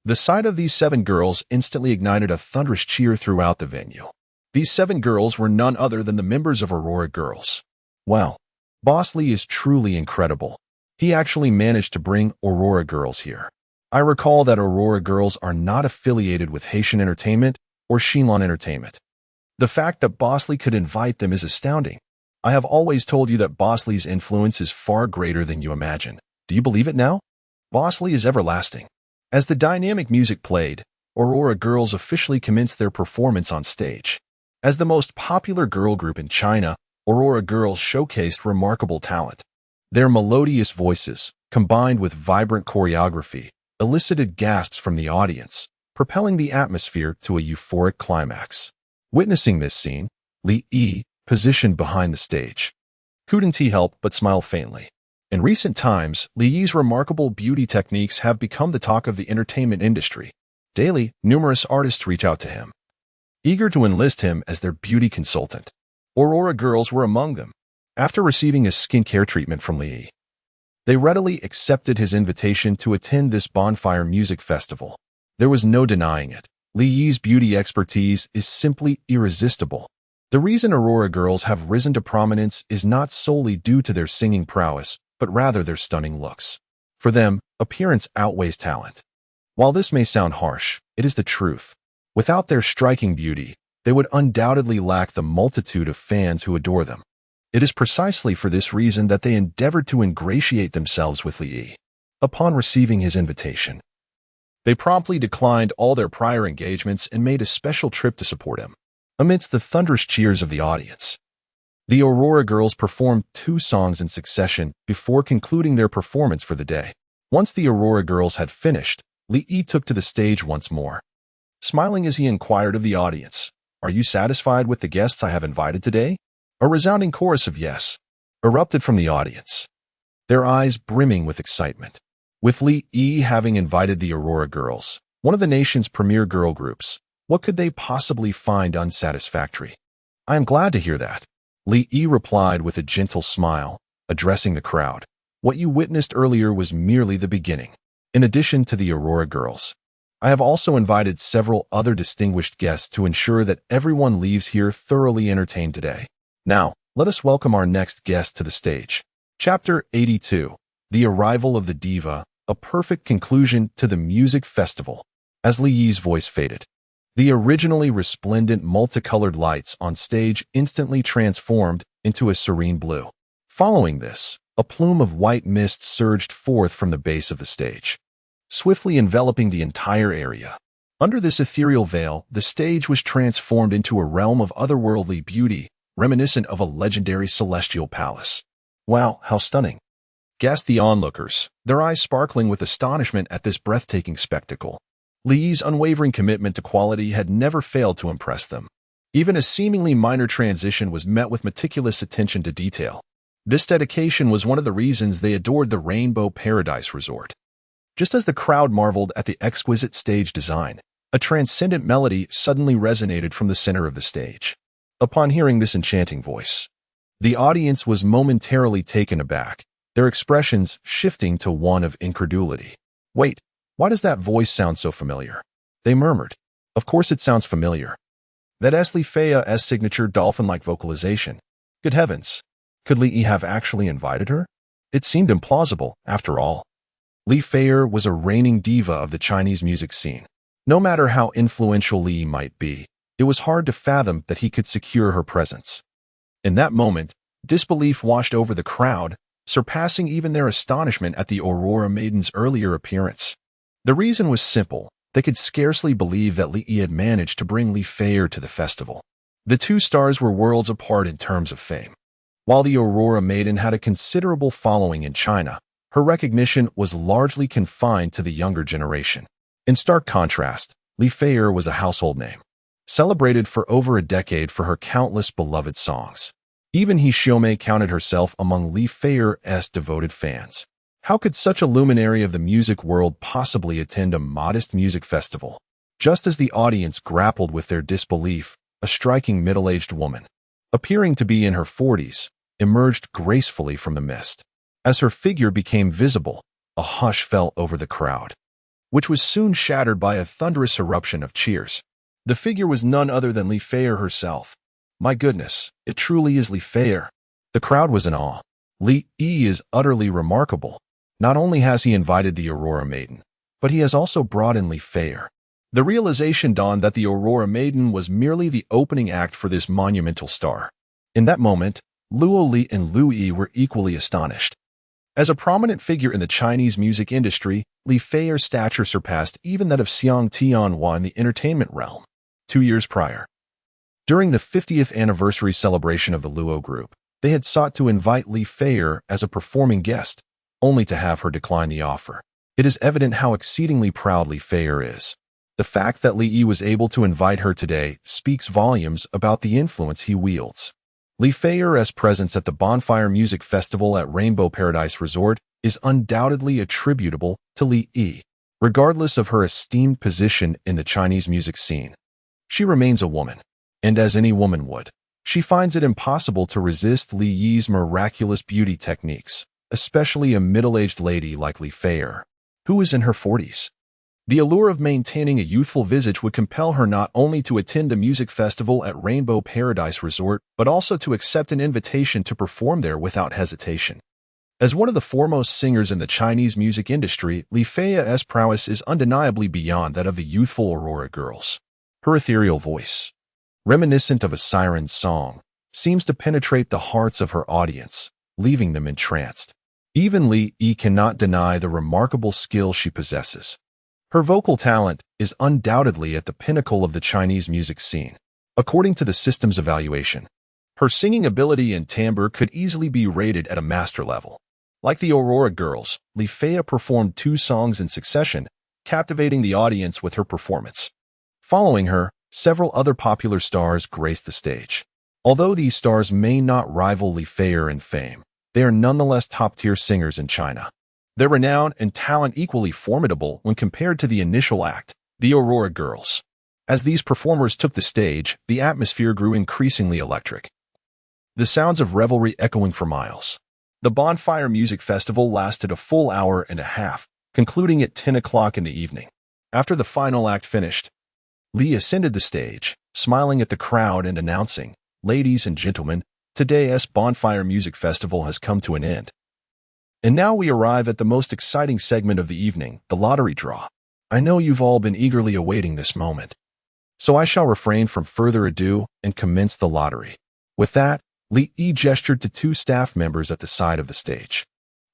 The sight of these 7 girls instantly ignited a thunderous cheer throughout the venue. These 7 girls were none other than the members of Aurora Girls. Wow, Boss Lee is truly incredible. He actually managed to bring Aurora Girls here. I recall that Aurora Girls are not affiliated with Haitian Entertainment or Michelin Entertainment. The fact that Boss Lee could invite them is astounding. I have always told you that Boss Lee's influence is far greater than you imagine. Do you believe it now? Boss Lee is everlasting. As the dynamic music played, Aurora Girls officially commenced their performance on stage. As the most popular girl group in China, Aurora Girls showcased remarkable talent. Their melodious voices, combined with vibrant choreography, elicited gasps from the audience, propelling the atmosphere to a euphoric climax. Witnessing this scene, Li Yi, positioned behind the stage, couldn't help but smile faintly. In recent times, Li Yi's remarkable beauty techniques have become the talk of the entertainment industry. Daily, numerous artists reach out to him, eager to enlist him as their beauty consultant. Aurora Girls were among them. After receiving a skincare treatment from Li Yi, they readily accepted his invitation to attend this bonfire music festival. There was no denying it. Li Yi's beauty expertise is simply irresistible. The reason Aurora Girls have risen to prominence is not solely due to their singing prowess, but rather their stunning looks. For them, appearance outweighs talent. While this may sound harsh, it is the truth. Without their striking beauty, they would undoubtedly lack the multitude of fans who adore them. It is precisely for this reason that they endeavored to ingratiate themselves with Li Yi. Upon receiving his invitation, they promptly declined all their prior engagements and made a special trip to support him. Amidst the thunderous cheers of the audience, the Aurora Girls performed 2 songs in succession before concluding their performance for the day. Once the Aurora Girls had finished, Li Yi took to the stage once more, smiling as he inquired of the audience, "Are you satisfied with the guests I have invited today?" A resounding chorus of yes erupted from the audience, their eyes brimming with excitement. With Li Yi having invited the Aurora Girls, one of the nation's premier girl groups, what could they possibly find unsatisfactory? "I am glad to hear that," Li Yi replied with a gentle smile, addressing the crowd. "What you witnessed earlier was merely the beginning. In addition to the Aurora Girls, I have also invited several other distinguished guests to ensure that everyone leaves here thoroughly entertained today. Now, let us welcome our next guest to the stage." Chapter 82. The Arrival of the Diva, a perfect conclusion to the music festival. As Li Yi's voice faded, the originally resplendent multicolored lights on stage instantly transformed into a serene blue. Following this, a plume of white mist surged forth from the base of the stage, swiftly enveloping the entire area. Under this ethereal veil, the stage was transformed into a realm of otherworldly beauty, reminiscent of a legendary celestial palace. Wow, how stunning! Gasped the onlookers, their eyes sparkling with astonishment at this breathtaking spectacle. Li Yi's unwavering commitment to quality had never failed to impress them. Even a seemingly minor transition was met with meticulous attention to detail. This dedication was one of the reasons they adored the Rainbow Paradise Resort. Just as the crowd marveled at the exquisite stage design, a transcendent melody suddenly resonated from the center of the stage. Upon hearing this enchanting voice, the audience was momentarily taken aback, their expressions shifting to one of incredulity. "Wait, why does that voice sound so familiar?" they murmured. "Of course it sounds familiar. That is Li Fei's signature dolphin-like vocalization. Good heavens, could Li Yi have actually invited her? It seemed implausible, after all. Li Fei was a reigning diva of the Chinese music scene. No matter how influential Li Yi might be, it was hard to fathom that he could secure her presence. In that moment, Disbelief washed over the crowd, surpassing even their astonishment at the Aurora Maiden's earlier appearance. The reason was simple. They could scarcely believe that Li Yi had managed to bring Li Fei to the festival. The two stars were worlds apart in terms of fame. While the Aurora Maiden had a considerable following in China, her recognition was largely confined to the younger generation. In stark contrast, Li Fei was a household name, celebrated for over a decade for her countless beloved songs. Even He Xiaomei counted herself among Li Fei's devoted fans. How could such a luminary of the music world possibly attend a modest music festival? Just as the audience grappled with their disbelief, a striking middle-aged woman, appearing to be in her 40s, emerged gracefully from the mist. As her figure became visible, a hush fell over the crowd, which was soon shattered by a thunderous eruption of cheers. The figure was none other than Li Fei herself. My goodness, it truly is Li Fei. The crowd was in awe. Li Yi is utterly remarkable. Not only has he invited the Aurora Maiden, but he has also brought in Li Fei. The realization dawned that the Aurora Maiden was merely the opening act for this monumental star. In that moment, Luo Li and Lu Yi were equally astonished. As a prominent figure in the Chinese music industry, Li Fei's stature surpassed even that of Xiang Tianhua in the entertainment realm. 2 years prior, during the 50th anniversary celebration of the Luo Group, they had sought to invite Li Fei as a performing guest, only to have her decline the offer. It is evident how exceedingly proud Li Fei is. The fact that Li Yi was able to invite her today speaks volumes about the influence he wields. Li Fei's presence at the Bonfire Music Festival at Rainbow Paradise Resort is undoubtedly attributable to Li Yi. Regardless of her esteemed position in the Chinese music scene, she remains a woman, and as any woman would, she finds it impossible to resist Li Yi's miraculous beauty techniques, especially a middle-aged lady like Li Fei, who is in her 40s. The allure of maintaining a youthful visage would compel her not only to attend the music festival at Rainbow Paradise Resort, but also to accept an invitation to perform there without hesitation. As one of the foremost singers in the Chinese music industry, Li Fei's prowess is undeniably beyond that of the youthful Aurora girls. Her ethereal voice, reminiscent of a siren's song, seems to penetrate the hearts of her audience, leaving them entranced. Even Li Yi cannot deny the remarkable skill she possesses. Her vocal talent is undoubtedly at the pinnacle of the Chinese music scene. According to the system's evaluation, her singing ability and timbre could easily be rated at a master level. Like the Aurora girls, Li Fei performed 2 songs in succession, captivating the audience with her performance. Following her, several other popular stars graced the stage. Although these stars may not rival Li Fei in fame, they are nonetheless top-tier singers in China. Their renown and talent equally formidable when compared to the initial act, the Aurora girls. As these performers took the stage, the atmosphere grew increasingly electric, the sounds of revelry echoing for miles. The Bonfire Music Festival lasted a full hour and a half, concluding at 10 o'clock in the evening. After the final act finished, Li ascended the stage, smiling at the crowd and announcing, "Ladies and gentlemen, today's Bonfire Music Festival has come to an end. And now we arrive at the most exciting segment of the evening, the lottery draw. I know you've all been eagerly awaiting this moment, so I shall refrain from further ado and commence the lottery." With that, Li Yi gestured to 2 staff members at the side of the stage.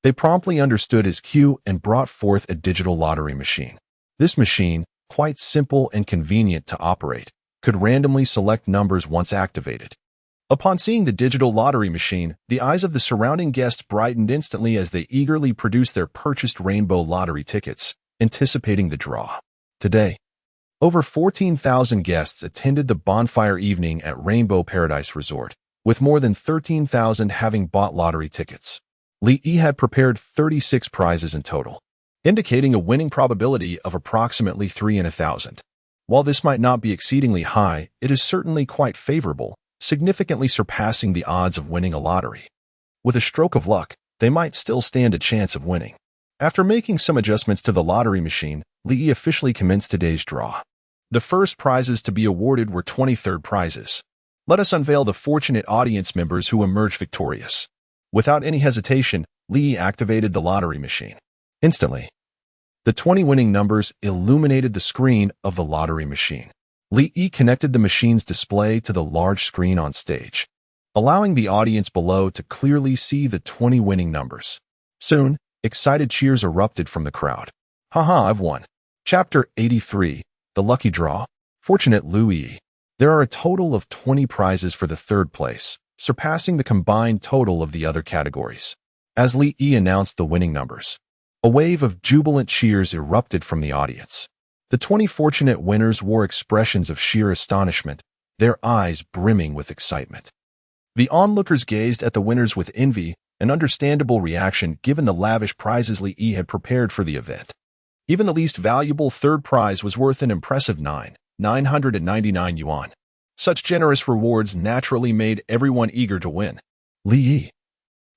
They promptly understood his cue and brought forth a digital lottery machine. This machine, quite simple and convenient to operate, could randomly select numbers once activated. Upon seeing the digital lottery machine, the eyes of the surrounding guests brightened instantly as they eagerly produced their purchased rainbow lottery tickets, anticipating the draw. Today, over 14,000 guests attended the bonfire evening at Rainbow Paradise Resort, with more than 13,000 having bought lottery tickets. Li Yi had prepared 36 prizes in total, indicating a winning probability of approximately 3 in 1,000. While this might not be exceedingly high, it is certainly quite favorable, significantly surpassing the odds of winning a lottery. With a stroke of luck, they might still stand a chance of winning. After making some adjustments to the lottery machine, Li Yi officially commenced today's draw. The first prizes to be awarded were 23rd prizes. Let us unveil the fortunate audience members who emerged victorious. Without any hesitation, Li Yi activated the lottery machine. Instantly, the 20 winning numbers illuminated the screen of the lottery machine. Li Yi connected the machine's display to the large screen on stage. allowing the audience below to clearly see the 20 winning numbers. Soon, excited cheers erupted from the crowd. Haha, I've won. Chapter 83, The Lucky Draw. Fortunate Louis. There are a total of 20 prizes for the third place, surpassing the combined total of the other categories. As Li announced the winning numbers, a wave of jubilant cheers erupted from the audience. The 20 fortunate winners wore expressions of sheer astonishment, their eyes brimming with excitement. The onlookers gazed at the winners with envy, an understandable reaction given the lavish prizes Li had prepared for the event. Even the least valuable third prize was worth an impressive 999 yuan. Such generous rewards naturally made everyone eager to win. Li,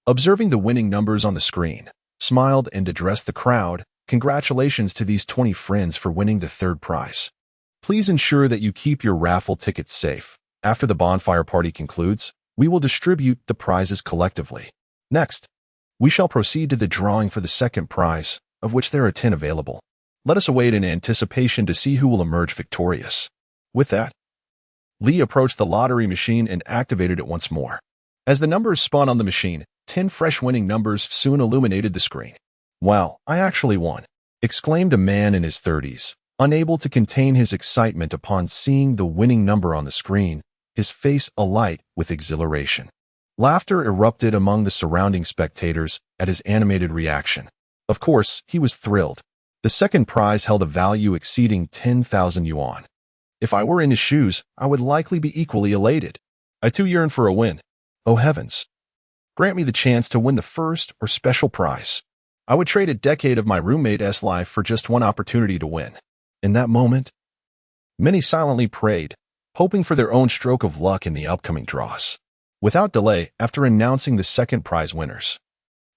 observing the winning numbers on the screen, smiled and addressed the crowd. Congratulations to these 20 friends for winning the third prize. Please ensure that you keep your raffle tickets safe. After the bonfire party concludes, we will distribute the prizes collectively. Next, we shall proceed to the drawing for the second prize, of which there are 10 available. Let us await in anticipation to see who will emerge victorious. With that, Li approached the lottery machine and activated it once more. As the numbers spun on the machine, 10 fresh winning numbers soon illuminated the screen. Wow, I actually won, exclaimed a man in his 30s, unable to contain his excitement upon seeing the winning number on the screen, his face alight with exhilaration. Laughter erupted among the surrounding spectators at his animated reaction. Of course, he was thrilled. The second prize held a value exceeding 10,000 yuan. If I were in his shoes, I would likely be equally elated. I too yearn for a win. Oh heavens! Grant me the chance to win the first or special prize. I would trade a decade of my roommate's life for just one opportunity to win. In that moment, many silently prayed, hoping for their own stroke of luck in the upcoming draws. Without delay, after announcing the second prize winners,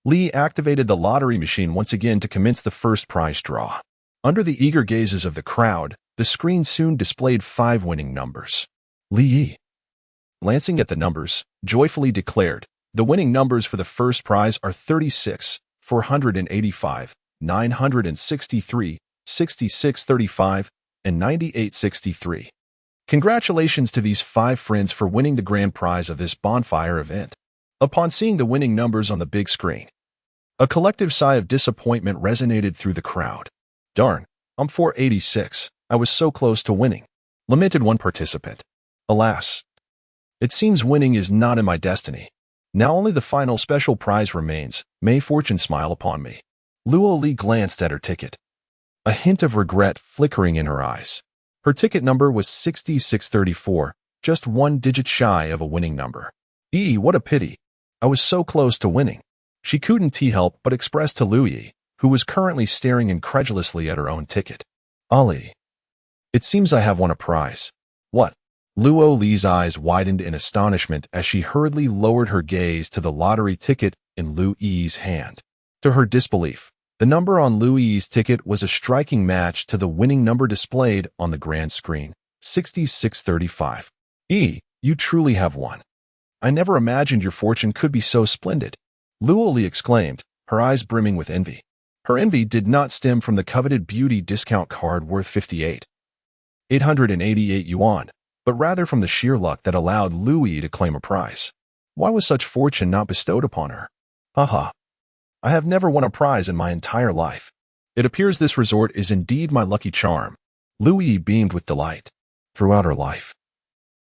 Li activated the lottery machine once again to commence the first prize draw. Under the eager gazes of the crowd, the screen soon displayed 5 winning numbers. Li, glancing at the numbers, joyfully declared, the winning numbers for the first prize are 36, 485, 963, 6635, and 9863. Congratulations to these 5 friends for winning the grand prize of this bonfire event. Upon seeing the winning numbers on the big screen, a collective sigh of disappointment resonated through the crowd. Darn, I'm 486. I was so close to winning, lamented one participant. Alas, it seems winning is not in my destiny. Now only the final special prize remains. May fortune smile upon me. Luo Li glanced at her ticket, a hint of regret flickering in her eyes. Her ticket number was 6634, just 1 digit shy of a winning number. What a pity. I was so close to winning. She couldn't help but express to Louis, who was currently staring incredulously at her own ticket. Ali, it seems I have won a prize. What? Luo Li's eyes widened in astonishment as she hurriedly lowered her gaze to the lottery ticket in Louis's hand. To her disbelief, the number on Louis's ticket was a striking match to the winning number displayed on the grand screen, 6635. You truly have won. I never imagined your fortune could be so splendid, Luo Li exclaimed, her eyes brimming with envy. Her envy did not stem from the coveted beauty discount card worth 888 yuan, but rather from the sheer luck that allowed Louis to claim a prize. Why was such fortune not bestowed upon her? Haha. I have never won a prize in my entire life. It appears this resort is indeed my lucky charm. Louis beamed with delight. Throughout her life,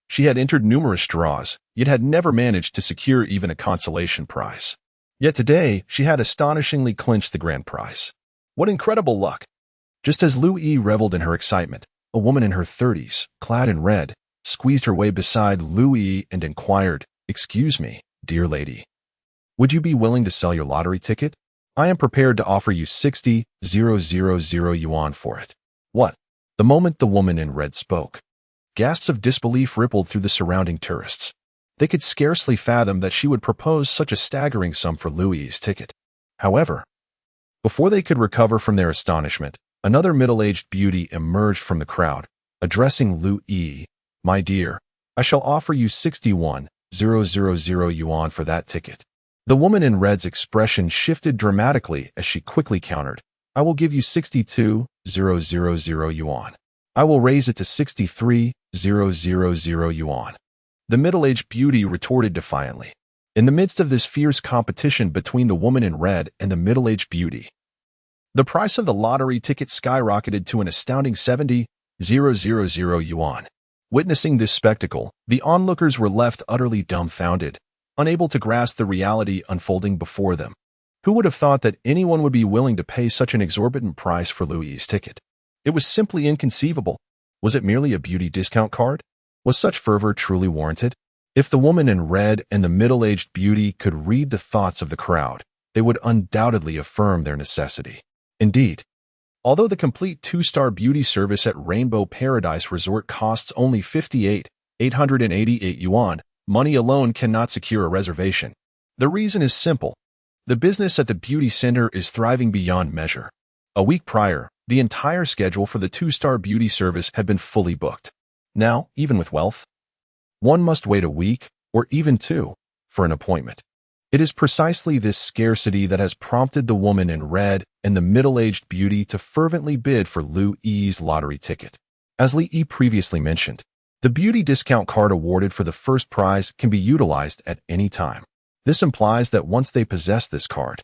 she had entered numerous draws, yet had never managed to secure even a consolation prize. Yet today, she had astonishingly clinched the grand prize. What incredible luck! Just as Louis reveled in her excitement, a woman in her 30s, clad in red, squeezed her way beside Louis and inquired, "Excuse me, dear lady. Would you be willing to sell your lottery ticket? I am prepared to offer you 60,000 yuan for it." What? The moment the woman in red spoke, gasps of disbelief rippled through the surrounding tourists. They could scarcely fathom that she would propose such a staggering sum for Louis's ticket. However, before they could recover from their astonishment, another middle-aged beauty emerged from the crowd, addressing Louis. "My dear, I shall offer you 61,000 yuan for that ticket." The woman in red's expression shifted dramatically as she quickly countered, "I will give you 62,000 yuan. I will raise it to 63,000 yuan." The middle-aged beauty retorted defiantly. In the midst of this fierce competition between the woman in red and the middle-aged beauty, the price of the lottery ticket skyrocketed to an astounding 70,000 yuan. Witnessing this spectacle, the onlookers were left utterly dumbfounded, unable to grasp the reality unfolding before them. Who would have thought that anyone would be willing to pay such an exorbitant price for Louis's ticket? It was simply inconceivable. Was it merely a beauty discount card? Was such fervor truly warranted? If the woman in red and the middle-aged beauty could read the thoughts of the crowd, they would undoubtedly affirm their necessity. Indeed, although the complete 2-star beauty service at Rainbow Paradise Resort costs only 58,888 yuan, money alone cannot secure a reservation. The reason is simple. The business at the beauty center is thriving beyond measure. A week prior, the entire schedule for the 2-star beauty service had been fully booked. Now, even with wealth, one must wait a week, or even 2, for an appointment. It is precisely this scarcity that has prompted the woman in red and the middle-aged beauty to fervently bid for Lu Yi's lottery ticket. As Li Yi previously mentioned, the beauty discount card awarded for the first prize can be utilized at any time. This implies that once they possess this card,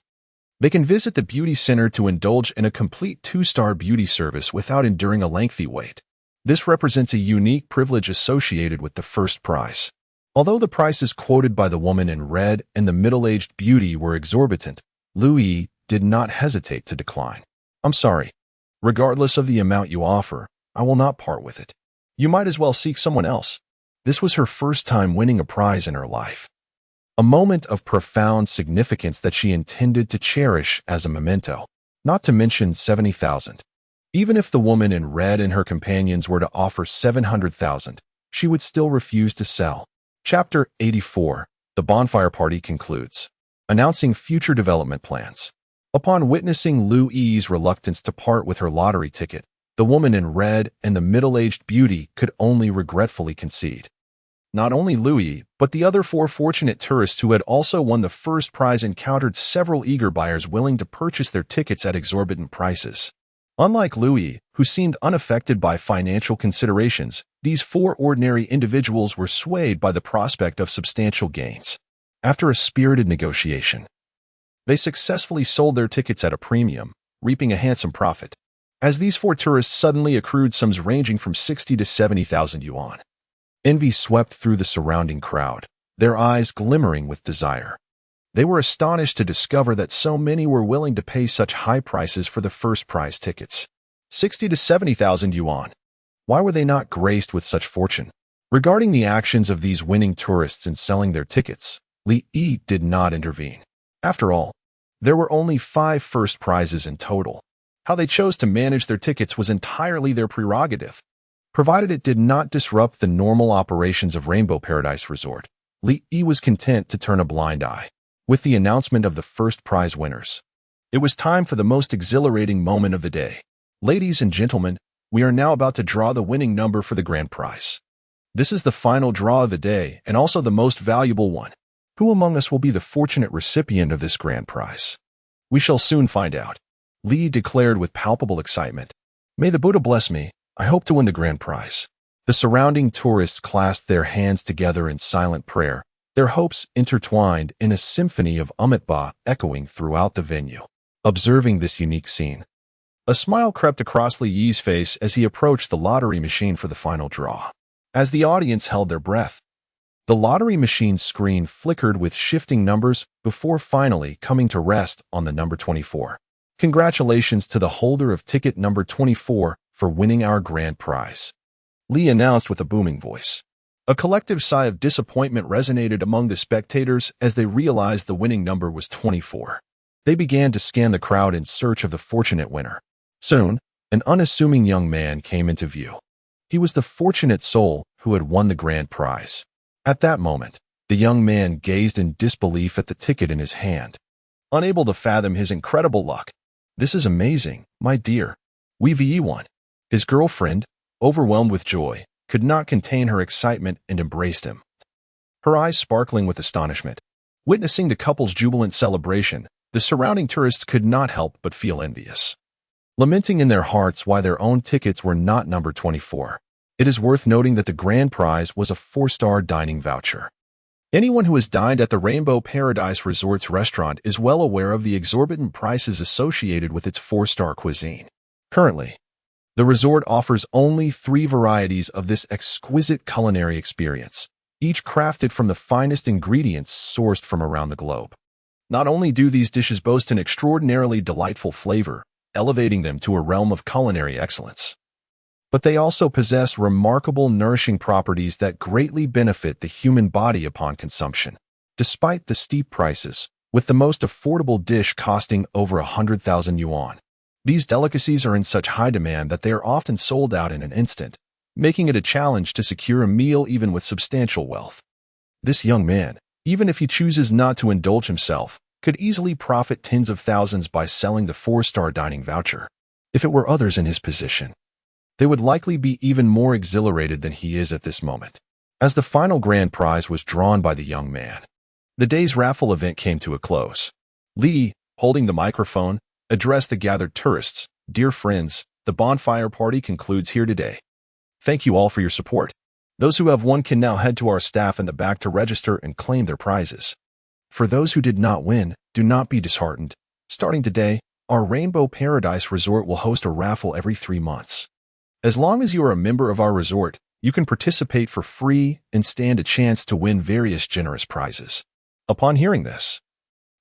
they can visit the beauty center to indulge in a complete 2-star beauty service without enduring a lengthy wait. This represents a unique privilege associated with the first prize. Although the prices quoted by the woman in red and the middle-aged beauty were exorbitant, Lu Yi did not hesitate to decline. "I'm sorry. Regardless of the amount you offer, I will not part with it. You might as well seek someone else." This was her first time winning a prize in her life. A moment of profound significance that she intended to cherish as a memento, not to mention 70,000. Even if the woman in red and her companions were to offer 700,000, she would still refuse to sell. Chapter 84. The bonfire party concludes, announcing future development plans. Upon witnessing Lu Yi's reluctance to part with her lottery ticket, the woman in red and the middle-aged beauty could only regretfully concede. Not only Lu Yi, but the other 4 fortunate tourists who had also won the first prize encountered several eager buyers willing to purchase their tickets at exorbitant prices. Unlike Lu Yi, who seemed unaffected by financial considerations, these 4 ordinary individuals were swayed by the prospect of substantial gains. After a spirited negotiation, they successfully sold their tickets at a premium, reaping a handsome profit, as these 4 tourists suddenly accrued sums ranging from 60 to 70,000 yuan. Envy swept through the surrounding crowd, their eyes glimmering with desire. They were astonished to discover that so many were willing to pay such high prices for the first prize tickets. 60 to 70,000 yuan. Why were they not graced with such fortune? Regarding the actions of these winning tourists in selling their tickets, Li Yi did not intervene. After all, there were only 5 first prizes in total. How they chose to manage their tickets was entirely their prerogative. Provided it did not disrupt the normal operations of Rainbow Paradise Resort, Li Yi was content to turn a blind eye. With the announcement of the first prize winners, it was time for the most exhilarating moment of the day. Ladies and gentlemen, we are now about to draw the winning number for the grand prize. This is the final draw of the day and also the most valuable one. Who among us will be the fortunate recipient of this grand prize? We shall soon find out. Li declared with palpable excitement. May the Buddha bless me. I hope to win the grand prize. The surrounding tourists clasped their hands together in silent prayer, their hopes intertwined in a symphony of Amitabha echoing throughout the venue. Observing this unique scene, a smile crept across Li Yi's face as he approached the lottery machine for the final draw. As the audience held their breath, the lottery machine's screen flickered with shifting numbers before finally coming to rest on the number 24. Congratulations to the holder of ticket number 24 for winning our grand prize, Li announced with a booming voice. A collective sigh of disappointment resonated among the spectators as they realized the winning number was 24. They began to scan the crowd in search of the fortunate winner. Soon, an unassuming young man came into view. He was the fortunate soul who had won the grand prize. At that moment, the young man gazed in disbelief at the ticket in his hand, unable to fathom his incredible luck. "This is amazing, my dear. We've won." His girlfriend, overwhelmed with joy, could not contain her excitement and embraced him, her eyes sparkling with astonishment. Witnessing the couple's jubilant celebration, the surrounding tourists could not help but feel envious, lamenting in their hearts why their own tickets were not number 24. It is worth noting that the grand prize was a 4-star dining voucher. Anyone who has dined at the Rainbow Paradise Resort's restaurant is well aware of the exorbitant prices associated with its 4-star cuisine. Currently, the resort offers only 3 varieties of this exquisite culinary experience, each crafted from the finest ingredients sourced from around the globe. Not only do these dishes boast an extraordinarily delightful flavor, elevating them to a realm of culinary excellence, but they also possess remarkable nourishing properties that greatly benefit the human body upon consumption. Despite the steep prices, with the most affordable dish costing over 100,000 yuan, these delicacies are in such high demand that they are often sold out in an instant, making it a challenge to secure a meal even with substantial wealth. This young man, even if he chooses not to indulge himself, could easily profit tens of thousands by selling the 4-star dining voucher. If it were others in his position, they would likely be even more exhilarated than he is at this moment. As the final grand prize was drawn by the young man, the day's raffle event came to a close. Li, holding the microphone, addressed the gathered tourists. "Dear friends, the bonfire party concludes here today. Thank you all for your support. Those who have won can now head to our staff in the back to register and claim their prizes. For those who did not win, do not be disheartened. Starting today, our Rainbow Paradise Resort will host a raffle every 3 months. As long as you are a member of our resort, you can participate for free and stand a chance to win various generous prizes." Upon hearing this,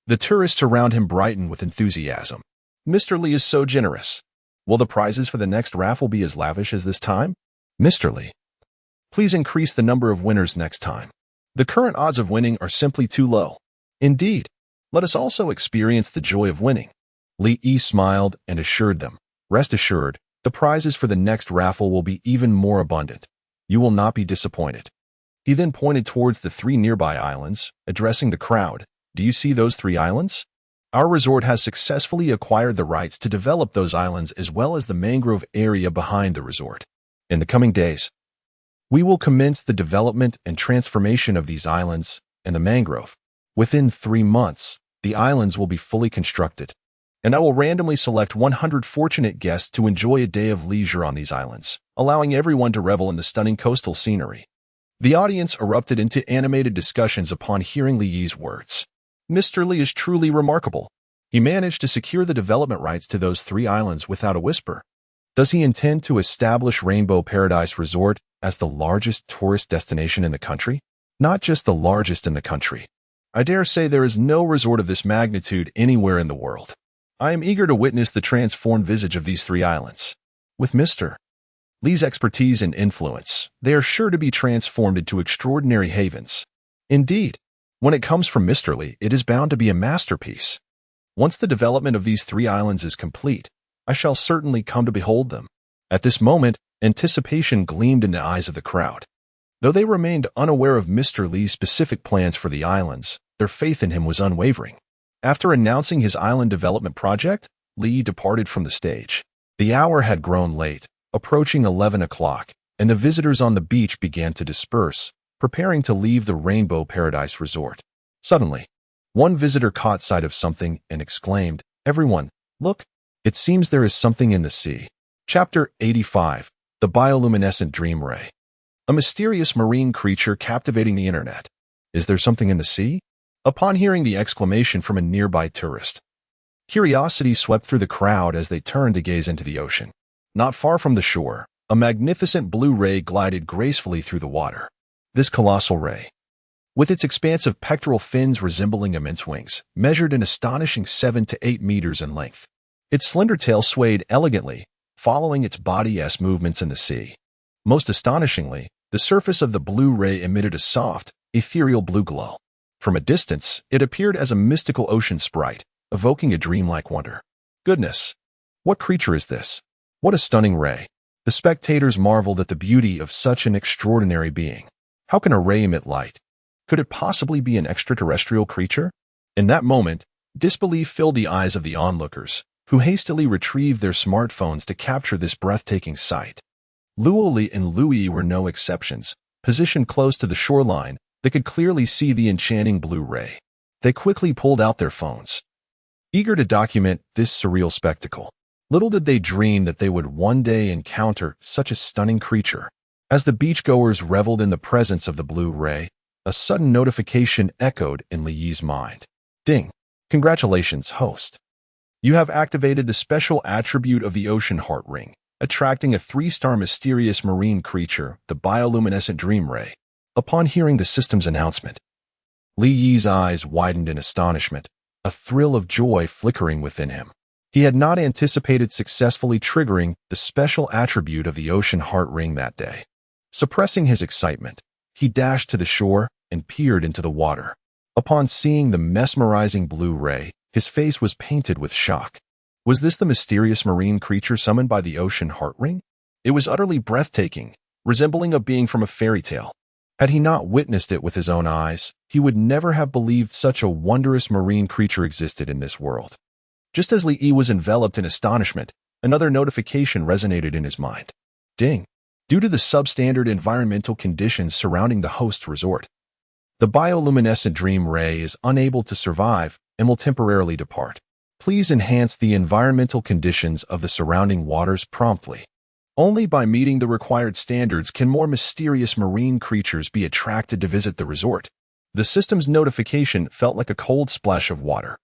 the tourists around him brightened with enthusiasm. "Mr. Li is so generous. Will the prizes for the next raffle be as lavish as this time? Mr. Li, please increase the number of winners next time. The current odds of winning are simply too low. Indeed, let us also experience the joy of winning." Li Yi smiled and assured them, "Rest assured, the prizes for the next raffle will be even more abundant. You will not be disappointed." He then pointed towards the 3 nearby islands, addressing the crowd. "Do you see those 3 islands? Our resort has successfully acquired the rights to develop those islands as well as the mangrove area behind the resort. In the coming days, we will commence the development and transformation of these islands and the mangrove. Within 3 months, the islands will be fully constructed, and I will randomly select 100 fortunate guests to enjoy a day of leisure on these islands, allowing everyone to revel in the stunning coastal scenery." The audience erupted into animated discussions upon hearing Li Yi's words. Mr. Li is truly remarkable. He managed to secure the development rights to those 3 islands without a whisper. Does he intend to establish Rainbow Paradise Resort as the largest tourist destination in the country? Not just the largest in the country. I dare say there is no resort of this magnitude anywhere in the world. I am eager to witness the transformed visage of these 3 islands. With Mr. Li's expertise and influence, they are sure to be transformed into extraordinary havens. Indeed, when it comes from Mr. Li, it is bound to be a masterpiece. Once the development of these 3 islands is complete, I shall certainly come to behold them. At this moment, anticipation gleamed in the eyes of the crowd. Though they remained unaware of Mr. Li's specific plans for the islands, their faith in him was unwavering. After announcing his island development project, Li departed from the stage. The hour had grown late, approaching 11 o'clock, and the visitors on the beach began to disperse, preparing to leave the Rainbow Paradise Resort. Suddenly, one visitor caught sight of something and exclaimed, "Everyone, look! It seems there is something in the sea." Chapter 85. The Bioluminescent Dream Ray. A mysterious marine creature captivating the internet. Is there something in the sea? Upon hearing the exclamation from a nearby tourist, curiosity swept through the crowd as they turned to gaze into the ocean. Not far from the shore, a magnificent blue ray glided gracefully through the water. This colossal ray, with its expansive pectoral fins resembling immense wings, measured an astonishing 7 to 8 meters in length. Its slender tail swayed elegantly, following its body's movements in the sea. Most astonishingly, the surface of the blue ray emitted a soft, ethereal blue glow. From a distance, it appeared as a mystical ocean sprite, evoking a dreamlike wonder. Goodness! What creature is this? What a stunning ray! The spectators marveled at the beauty of such an extraordinary being. How can a ray emit light? Could it possibly be an extraterrestrial creature? In that moment, disbelief filled the eyes of the onlookers, who hastily retrieved their smartphones to capture this breathtaking sight. Luoli and Louis were no exceptions. Positioned close to the shoreline, they could clearly see the enchanting blue ray. They quickly pulled out their phones, eager to document this surreal spectacle. Little did they dream that they would one day encounter such a stunning creature. As the beachgoers reveled in the presence of the blue ray, a sudden notification echoed in Li Yi's mind. Ding! Congratulations, host. You have activated the special attribute of the ocean heart ring, attracting a 3-star mysterious marine creature, the bioluminescent dream ray. Upon hearing the system's announcement, Li Yi's eyes widened in astonishment, a thrill of joy flickering within him. He had not anticipated successfully triggering the special attribute of the ocean heart ring that day. Suppressing his excitement, he dashed to the shore and peered into the water. Upon seeing the mesmerizing blue ray, his face was painted with shock. Was this the mysterious marine creature summoned by the ocean heart ring? It was utterly breathtaking, resembling a being from a fairy tale. Had he not witnessed it with his own eyes, he would never have believed such a wondrous marine creature existed in this world. Just as Li Yi was enveloped in astonishment, another notification resonated in his mind. Ding! Due to the substandard environmental conditions surrounding the host resort, the bioluminescent dream ray is unable to survive and will temporarily depart. Please enhance the environmental conditions of the surrounding waters promptly. Only by meeting the required standards can more mysterious marine creatures be attracted to visit the resort. The system's notification felt like a cold splash of water,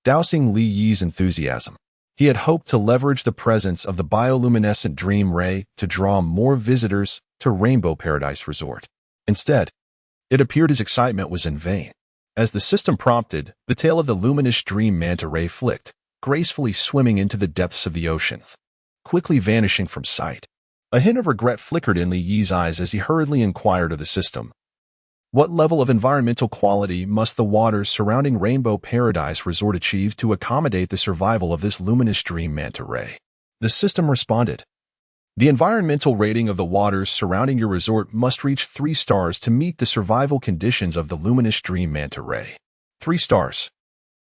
dousing Li Yi's enthusiasm. He had hoped to leverage the presence of the bioluminescent dream ray to draw more visitors to Rainbow Paradise Resort. Instead, it appeared his excitement was in vain. As the system prompted, the tail of the luminous dream manta ray flicked, gracefully swimming into the depths of the ocean, quickly vanishing from sight. A hint of regret flickered in Li Yi's eyes as he hurriedly inquired of the system. What level of environmental quality must the waters surrounding Rainbow Paradise Resort achieve to accommodate the survival of this luminous dream manta ray? The system responded. The environmental rating of the waters surrounding your resort must reach 3 stars to meet the survival conditions of the luminous dream manta ray. 3 stars.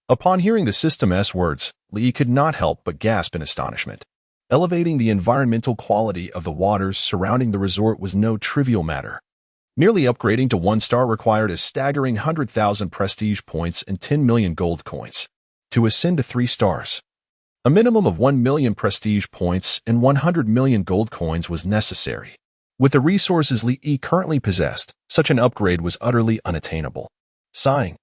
Upon hearing the system's words, Li Yi could not help but gasp in astonishment. Elevating the environmental quality of the waters surrounding the resort was no trivial matter. Merely upgrading to 1 star required a staggering 100,000 prestige points and 10 million gold coins. To ascend to 3 stars, a minimum of 1 million prestige points and 100 million gold coins was necessary. With the resources Li Yi currently possessed, such an upgrade was utterly unattainable. Sighing,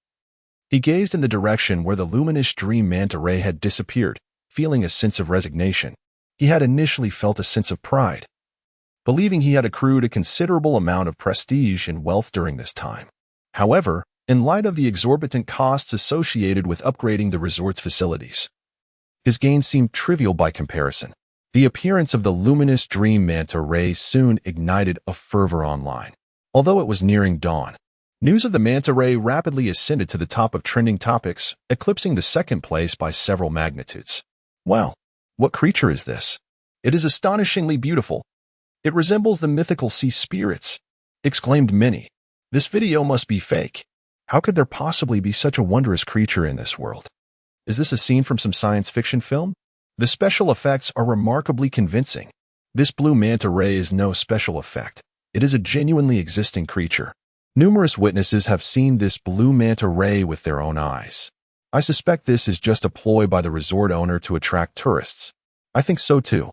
he gazed in the direction where the luminous dream manta ray had disappeared, feeling a sense of resignation. He had initially felt a sense of pride, believing he had accrued a considerable amount of prestige and wealth during this time. However, in light of the exorbitant costs associated with upgrading the resort's facilities, his gains seemed trivial by comparison. The appearance of the luminous dream manta ray soon ignited a fervor online. Although it was nearing dawn, news of the manta ray rapidly ascended to the top of trending topics, eclipsing the second place by several magnitudes. Wow, what creature is this? It is astonishingly beautiful. It resembles the mythical sea spirits, exclaimed many. This video must be fake. How could there possibly be such a wondrous creature in this world? Is this a scene from some science fiction film? The special effects are remarkably convincing. This blue manta ray is no special effect. It is a genuinely existing creature. Numerous witnesses have seen this blue manta ray with their own eyes. I suspect this is just a ploy by the resort owner to attract tourists. I think so too.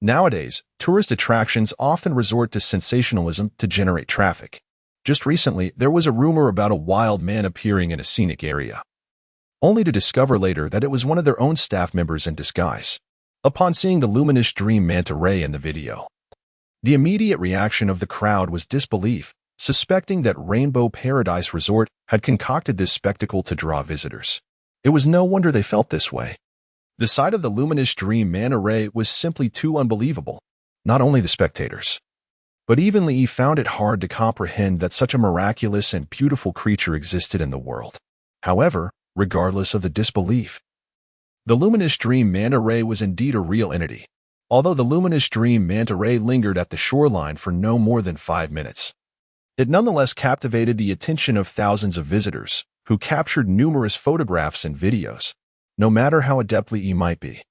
Nowadays, tourist attractions often resort to sensationalism to generate traffic. Just recently, there was a rumor about a wild man appearing in a scenic area, only to discover later that it was one of their own staff members in disguise. Upon seeing the luminous dream manta ray in the video, the immediate reaction of the crowd was disbelief, suspecting that Rainbow Paradise Resort had concocted this spectacle to draw visitors. It was no wonder they felt this way. The sight of the luminous dream manta ray was simply too unbelievable. Not only the spectators, but even Li Yi found it hard to comprehend that such a miraculous and beautiful creature existed in the world. However, regardless of the disbelief, the luminous dream manta ray was indeed a real entity. Although the luminous dream manta ray lingered at the shoreline for no more than 5 minutes, it nonetheless captivated the attention of thousands of visitors, who captured numerous photographs and videos. No matter how adept Li Yi might be,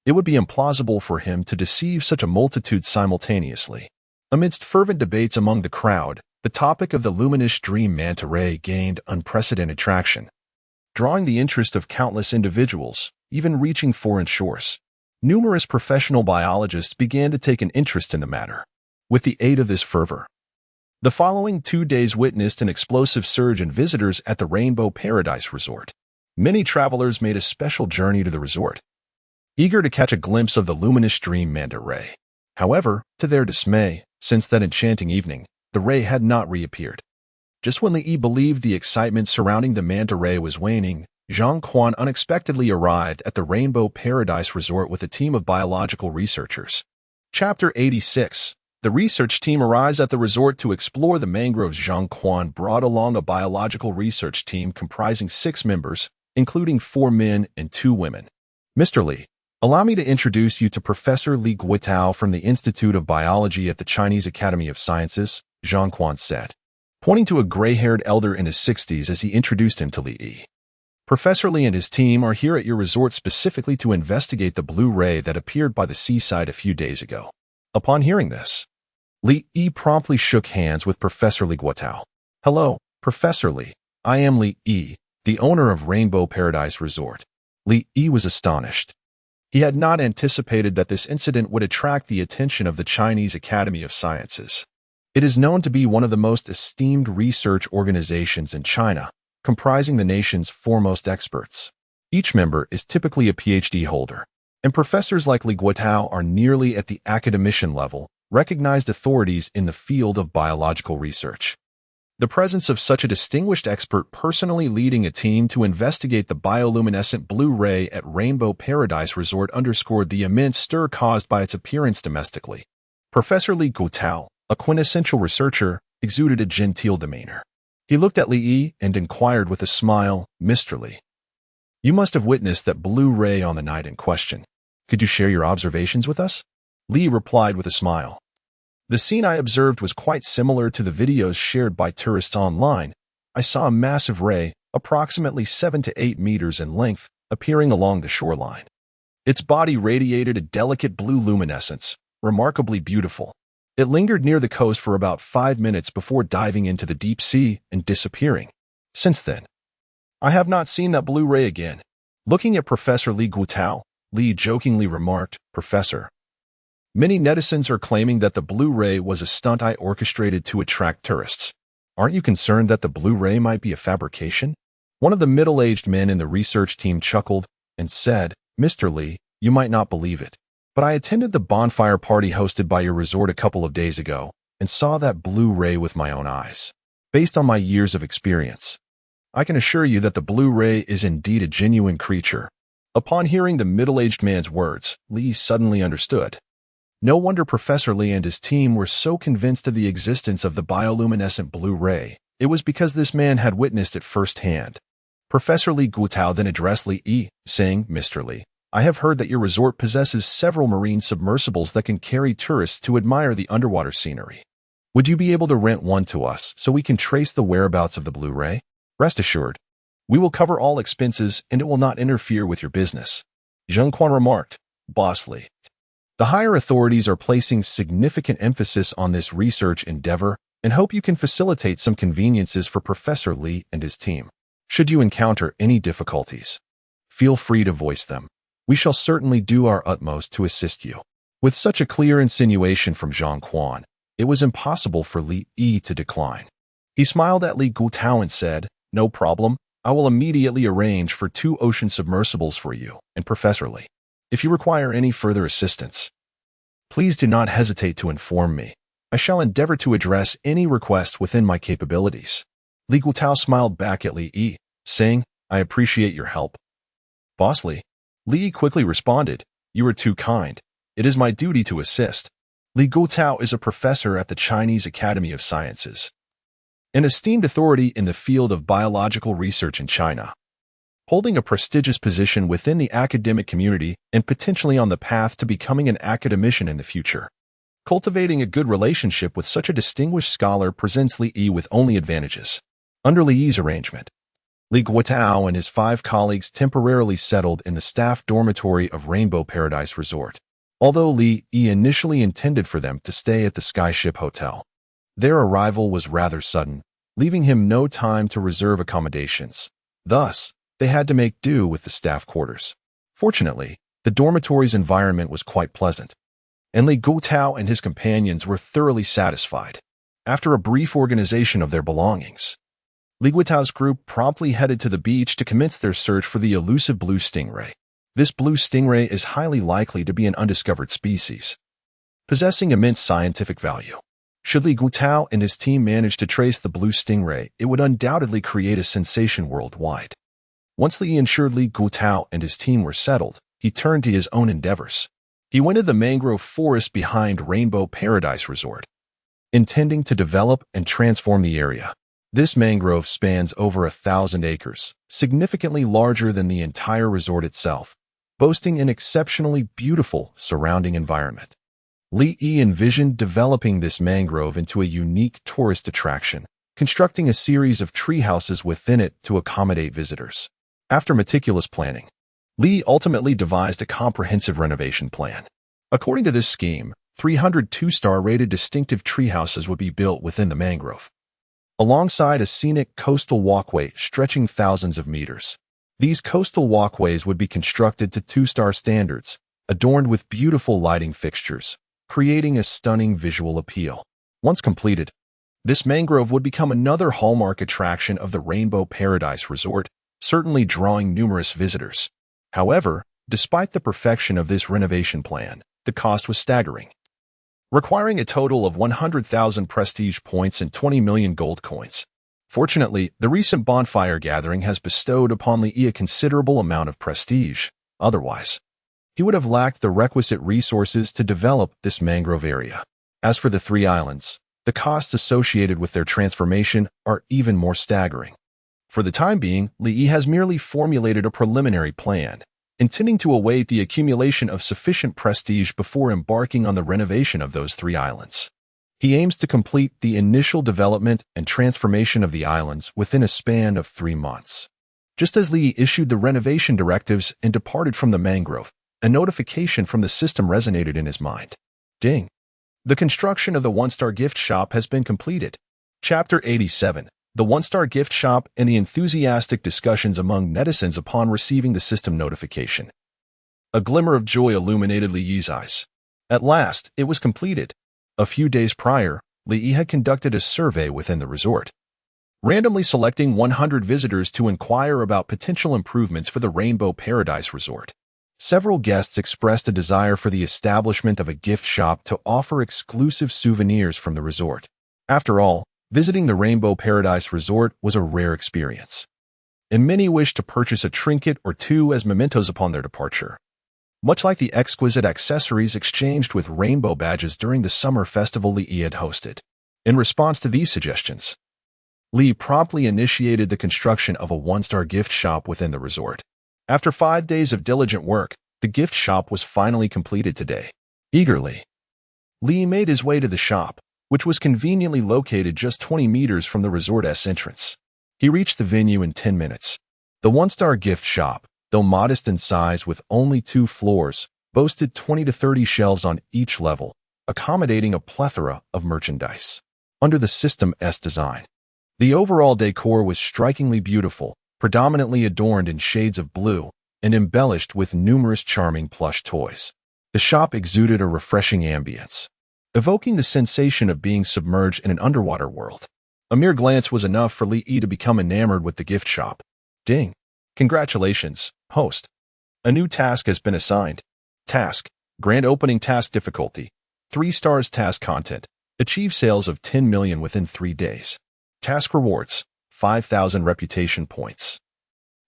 it would be implausible for him to deceive such a multitude simultaneously. Amidst fervent debates among the crowd, the topic of the luminous dream manta ray gained unprecedented traction, drawing the interest of countless individuals, even reaching foreign shores. Numerous professional biologists began to take an interest in the matter. with the aid of this fervor. The following 2 days witnessed an explosive surge in visitors at the Rainbow Paradise Resort. Many travelers made a special journey to the resort, eager to catch a glimpse of the luminous dream manta ray. However, to their dismay, since that enchanting evening, the ray had not reappeared. Just when Li believed the excitement surrounding the manta ray was waning, Zhang Quan unexpectedly arrived at the Rainbow Paradise Resort with a team of biological researchers. Chapter 86. The research team arrives at the resort to explore the mangroves. Zhang Quan brought along a biological research team comprising 6 members, including 4 men and 2 women. Mr. Li, allow me to introduce you to Professor Li Guotao from the Institute of Biology at the Chinese Academy of Sciences, Zhang Quan said, pointing to a gray-haired elder in his 60s as he introduced him to Li. Professor Li and his team are here at your resort specifically to investigate the blue ray that appeared by the seaside a few days ago. Upon hearing this, Li promptly shook hands with Professor Li Guotao. Hello, Professor Li. I am Li, the owner of Rainbow Paradise Resort. Li was astonished. He had not anticipated that this incident would attract the attention of the Chinese Academy of Sciences. It is known to be one of the most esteemed research organizations in China, comprising the nation's foremost experts. Each member is typically a PhD holder, and professors like Li Guotao are nearly at the academician level, recognized authorities in the field of biological research. The presence of such a distinguished expert personally leading a team to investigate the bioluminescent blue ray at Rainbow Paradise Resort underscored the immense stir caused by its appearance domestically. Professor Li Guotao, a quintessential researcher, exuded a genteel demeanor. He looked at Li and inquired with a smile, Mr. Li, you must have witnessed that blue ray on the night in question. Could you share your observations with us? Li replied with a smile. The scene I observed was quite similar to the videos shared by tourists online. I saw a massive ray, approximately 7 to 8 meters in length, appearing along the shoreline. Its body radiated a delicate blue luminescence, remarkably beautiful. It lingered near the coast for about 5 minutes before diving into the deep sea and disappearing. Since then, I have not seen that blue ray again. Looking at Professor Li Guotao, Li jokingly remarked, Professor, many netizens are claiming that the blue ray was a stunt I orchestrated to attract tourists. Aren't you concerned that the blue ray might be a fabrication? One of the middle-aged men in the research team chuckled and said, Mr. Li, you might not believe it, but I attended the bonfire party hosted by your resort a couple of days ago and saw that blue ray with my own eyes. Based on my years of experience, I can assure you that the blue ray is indeed a genuine creature. Upon hearing the middle-aged man's words, Li suddenly understood. No wonder Professor Li and his team were so convinced of the existence of the bioluminescent blue ray. It was because this man had witnessed it firsthand. Professor Li Guotao then addressed Li, saying, Mr. Li, I have heard that your resort possesses several marine submersibles that can carry tourists to admire the underwater scenery. Would you be able to rent one to us so we can trace the whereabouts of the blue ray? Rest assured, we will cover all expenses and it will not interfere with your business. Zhang Quan remarked, Boss Li. The higher authorities are placing significant emphasis on this research endeavor and hope you can facilitate some conveniences for Professor Li and his team. Should you encounter any difficulties, feel free to voice them. We shall certainly do our utmost to assist you. With such a clear insinuation from Zhang Quan, it was impossible for Li to decline. He smiled at Li Guotao and said, No problem. I will immediately arrange for 2 ocean submersibles for you and Professor Li. If you require any further assistance, please do not hesitate to inform me. I shall endeavor to address any request within my capabilities. Li Guotao smiled back at Li, saying, I appreciate your help. Boss Li. Li quickly responded, You are too kind. It is my duty to assist. Li Guotao is a professor at the Chinese Academy of Sciences, an esteemed authority in the field of biological research in China, holding a prestigious position within the academic community and potentially on the path to becoming an academician in the future. Cultivating a good relationship with such a distinguished scholar presents Li with only advantages. Under Li's arrangement, Li Guotao and his 5 colleagues temporarily settled in the staff dormitory of Rainbow Paradise Resort, although Li initially intended for them to stay at the Skyship Hotel. Their arrival was rather sudden, leaving him no time to reserve accommodations. Thus, they had to make do with the staff quarters. Fortunately, the dormitory's environment was quite pleasant. and Li Guotao and his companions were thoroughly satisfied. After a brief organization of their belongings, Li Guotao's group promptly headed to the beach to commence their search for the elusive blue stingray. This blue stingray is highly likely to be an undiscovered species, possessing immense scientific value. Should Li Guotao and his team manage to trace the blue stingray, it would undoubtedly create a sensation worldwide. Once Li ensured Li Guotao and his team were settled, he turned to his own endeavors. He went to the mangrove forest behind Rainbow Paradise Resort, intending to develop and transform the area. This mangrove spans over 1,000 acres, significantly larger than the entire resort itself, boasting an exceptionally beautiful surrounding environment. Li Yi envisioned developing this mangrove into a unique tourist attraction, constructing a series of treehouses within it to accommodate visitors. After meticulous planning, Li ultimately devised a comprehensive renovation plan. According to this scheme, 300 two-star rated distinctive treehouses would be built within the mangrove, alongside a scenic coastal walkway stretching thousands of meters. These coastal walkways would be constructed to two-star standards, adorned with beautiful lighting fixtures, creating a stunning visual appeal. Once completed, this mangrove would become another hallmark attraction of the Rainbow Paradise Resort, certainly drawing numerous visitors. However, despite the perfection of this renovation plan, the cost was staggering, requiring a total of 100,000 prestige points and 20 million gold coins. Fortunately, the recent bonfire gathering has bestowed upon Li Yi a considerable amount of prestige. Otherwise, he would have lacked the requisite resources to develop this mangrove area. As for the 3 islands, the costs associated with their transformation are even more staggering. For the time being, Li Yi has merely formulated a preliminary plan, intending to await the accumulation of sufficient prestige before embarking on the renovation of those 3 islands. He aims to complete the initial development and transformation of the islands within a span of 3 months. Just as Li issued the renovation directives and departed from the mangrove, a notification from the system resonated in his mind. Ding! The construction of the one-star gift shop has been completed. Chapter 87. The one-star gift shop and the enthusiastic discussions among netizens upon receiving the system notification. A glimmer of joy illuminated Li Yi's eyes. At last, it was completed. A few days prior, Li Yi had conducted a survey within the resort, randomly selecting 100 visitors to inquire about potential improvements for the Rainbow Paradise Resort. Several guests expressed a desire for the establishment of a gift shop to offer exclusive souvenirs from the resort. After all, visiting the Rainbow Paradise Resort was a rare experience, and many wished to purchase a trinket or 2 as mementos upon their departure. Much like the exquisite accessories exchanged with rainbow badges during the summer festival Li Yi had hosted. In response to these suggestions, Li promptly initiated the construction of a one-star gift shop within the resort. After 5 days of diligent work, the gift shop was finally completed today. Eagerly, Li made his way to the shop, which was conveniently located just 20 meters from the resort's entrance. He reached the venue in 10 minutes. The one-star gift shop, though modest in size with only 2 floors, boasted 20 to 30 shelves on each level, accommodating a plethora of merchandise. Under the System's design, the overall decor was strikingly beautiful, predominantly adorned in shades of blue, and embellished with numerous charming plush toys. The shop exuded a refreshing ambience, evoking the sensation of being submerged in an underwater world. A mere glance was enough for Li Yi to become enamored with the gift shop. Ding! Congratulations, host. A new task has been assigned. Task: Grand Opening Task Difficulty. 3 stars task content. Achieve sales of 10 million within 3 days. Task rewards: 5,000 reputation points.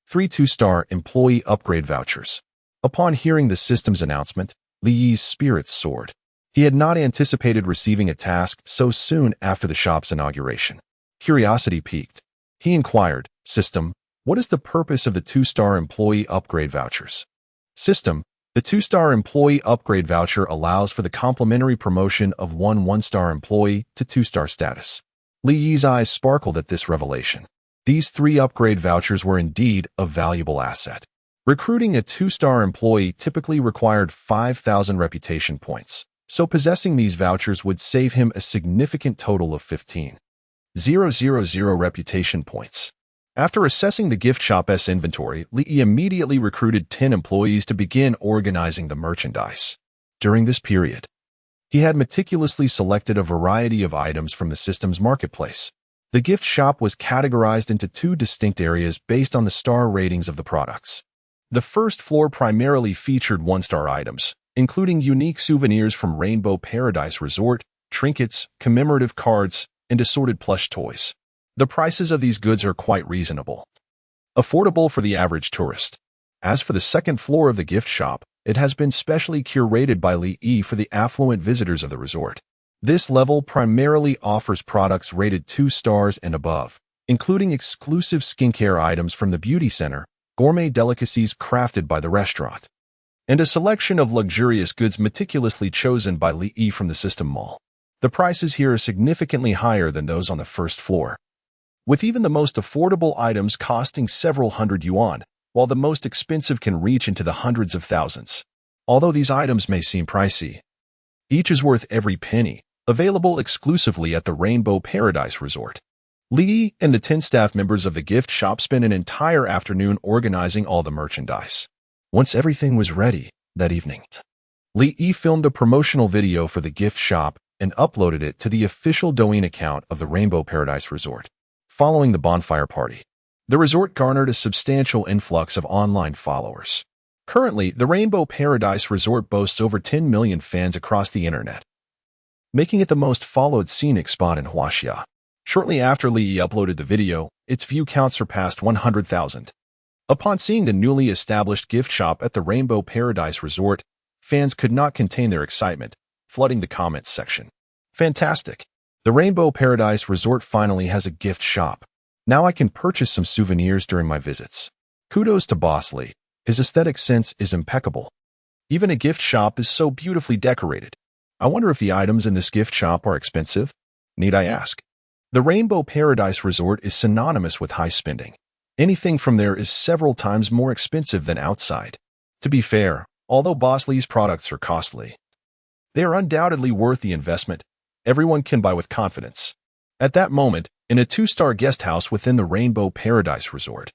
3 2-star employee upgrade vouchers. Upon hearing the system's announcement, Li Yi's spirits soared. He had not anticipated receiving a task so soon after the shop's inauguration. Curiosity piqued. He inquired, "System, what is the purpose of the 2-star employee upgrade vouchers?" System: The 2-star employee upgrade voucher allows for the complimentary promotion of one 1-star employee to 2-star status. Li Yi's eyes sparkled at this revelation. These 3 upgrade vouchers were indeed a valuable asset. Recruiting a 2-star employee typically required 5,000 reputation points, so possessing these vouchers would save him a significant total of 15,000 reputation points. After assessing the gift shop's inventory, Li Yi immediately recruited 10 employees to begin organizing the merchandise. During this period, He had meticulously selected a variety of items from the system's marketplace. The gift shop was categorized into two distinct areas based on the star ratings of the products. The first floor primarily featured one-star items, including unique souvenirs from Rainbow Paradise Resort, trinkets, commemorative cards, and assorted plush toys. The prices of these goods are quite reasonable, affordable for the average tourist. As for the second floor of the gift shop, it has been specially curated by Li Yi for the affluent visitors of the resort. This level primarily offers products rated 2 stars and above, including exclusive skincare items from the beauty center, gourmet delicacies crafted by the restaurant, and a selection of luxurious goods meticulously chosen by Li Yi from the system mall. The prices here are significantly higher than those on the first floor, with even the most affordable items costing several hundred yuan, while the most expensive can reach into the hundreds of thousands. Although these items may seem pricey, each is worth every penny, available exclusively at the Rainbow Paradise Resort. Li Yi and the 10 staff members of the gift shop spent an entire afternoon organizing all the merchandise. Once everything was ready that evening, Li Yi filmed a promotional video for the gift shop and uploaded it to the official Douyin account of the Rainbow Paradise Resort. Following the bonfire party, the resort garnered a substantial influx of online followers. Currently, the Rainbow Paradise Resort boasts over 10 million fans across the internet, making it the most followed scenic spot in Huaxia. Shortly after Li Yi uploaded the video, its view count surpassed 100,000. Upon seeing the newly established gift shop at the Rainbow Paradise Resort, fans could not contain their excitement, flooding the comments section. Fantastic! The Rainbow Paradise Resort finally has a gift shop. Now I can purchase some souvenirs during my visits. Kudos to Boss Li. His aesthetic sense is impeccable. Even a gift shop is so beautifully decorated. I wonder if the items in this gift shop are expensive? Need I ask? The Rainbow Paradise Resort is synonymous with high spending. Anything from there is several times more expensive than outside. To be fair, although Boss Li's products are costly, they are undoubtedly worth the investment. Everyone can buy with confidence. At that moment, in a 2-star guest house within the Rainbow Paradise Resort,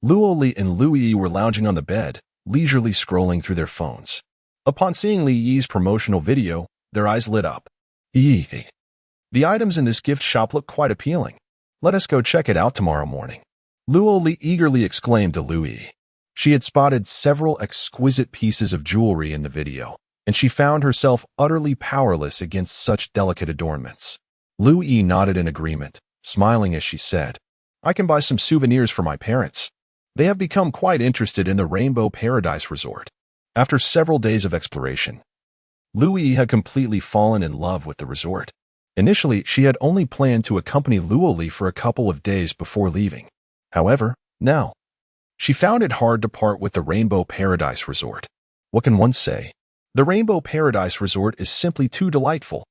Luo Li and Lu Yi were lounging on the bed, leisurely scrolling through their phones. Upon seeing Li Yi's promotional video, their eyes lit up. The items in this gift shop look quite appealing. Let us go check it out tomorrow morning. Luo Li eagerly exclaimed to Lu Yi. She had spotted several exquisite pieces of jewelry in the video, and she found herself utterly powerless against such delicate adornments. Lu Yi nodded in agreement, smiling as she said, I can buy some souvenirs for my parents. They have become quite interested in the Rainbow Paradise Resort. After several days of exploration, Lu Yi had completely fallen in love with the resort. Initially, she had only planned to accompany Luo Li for a couple of days before leaving. However, now, she found it hard to part with the Rainbow Paradise Resort. What can one say? The Rainbow Paradise Resort is simply too delightful.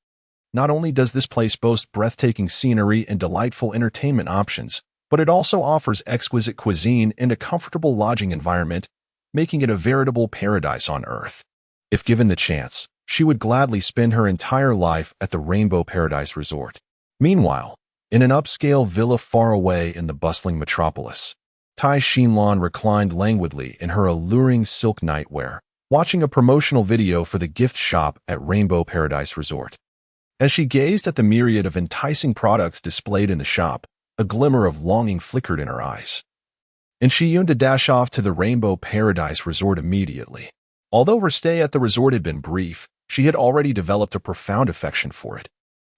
Not only does this place boast breathtaking scenery and delightful entertainment options, but it also offers exquisite cuisine and a comfortable lodging environment, making it a veritable paradise on earth. If given the chance, she would gladly spend her entire life at the Rainbow Paradise Resort. Meanwhile, in an upscale villa far away in the bustling metropolis, Tai Xinlan reclined languidly in her alluring silk nightwear, watching a promotional video for the gift shop at Rainbow Paradise Resort. As she gazed at the myriad of enticing products displayed in the shop, a glimmer of longing flickered in her eyes, and she yearned to dash off to the Rainbow Paradise Resort immediately. Although her stay at the resort had been brief, she had already developed a profound affection for it.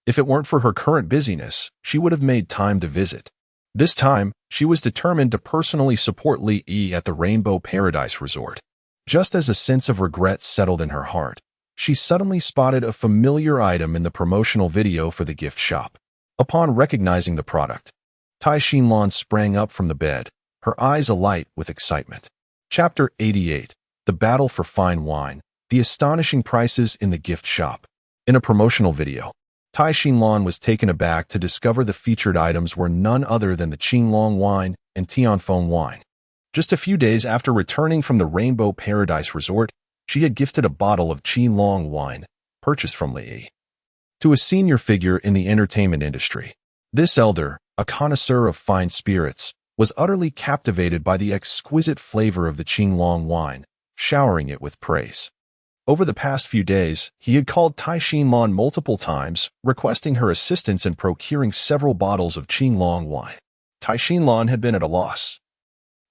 If it weren't for her current busyness, she would have made time to visit. This time, she was determined to personally support Li Yi at the Rainbow Paradise Resort. Just as a sense of regret settled in her heart, she suddenly spotted a familiar item in the promotional video for the gift shop. Upon recognizing the product, Tai Xinlan sprang up from the bed, her eyes alight with excitement. Chapter 88. The Battle for Fine Wine. The Astonishing Prices in the Gift Shop. In a promotional video, Tai Xinlan was taken aback to discover the featured items were none other than the Qinglong wine and Tianfeng wine. Just a few days after returning from the Rainbow Paradise Resort, she had gifted a bottle of Qinglong wine, purchased from Li Yi, to a senior figure in the entertainment industry. This elder, a connoisseur of fine spirits, was utterly captivated by the exquisite flavor of the Qinglong wine, showering it with praise. Over the past few days, he had called Tai Xinlan multiple times, requesting her assistance in procuring several bottles of Qinglong wine. Tai Xinlan had been at a loss,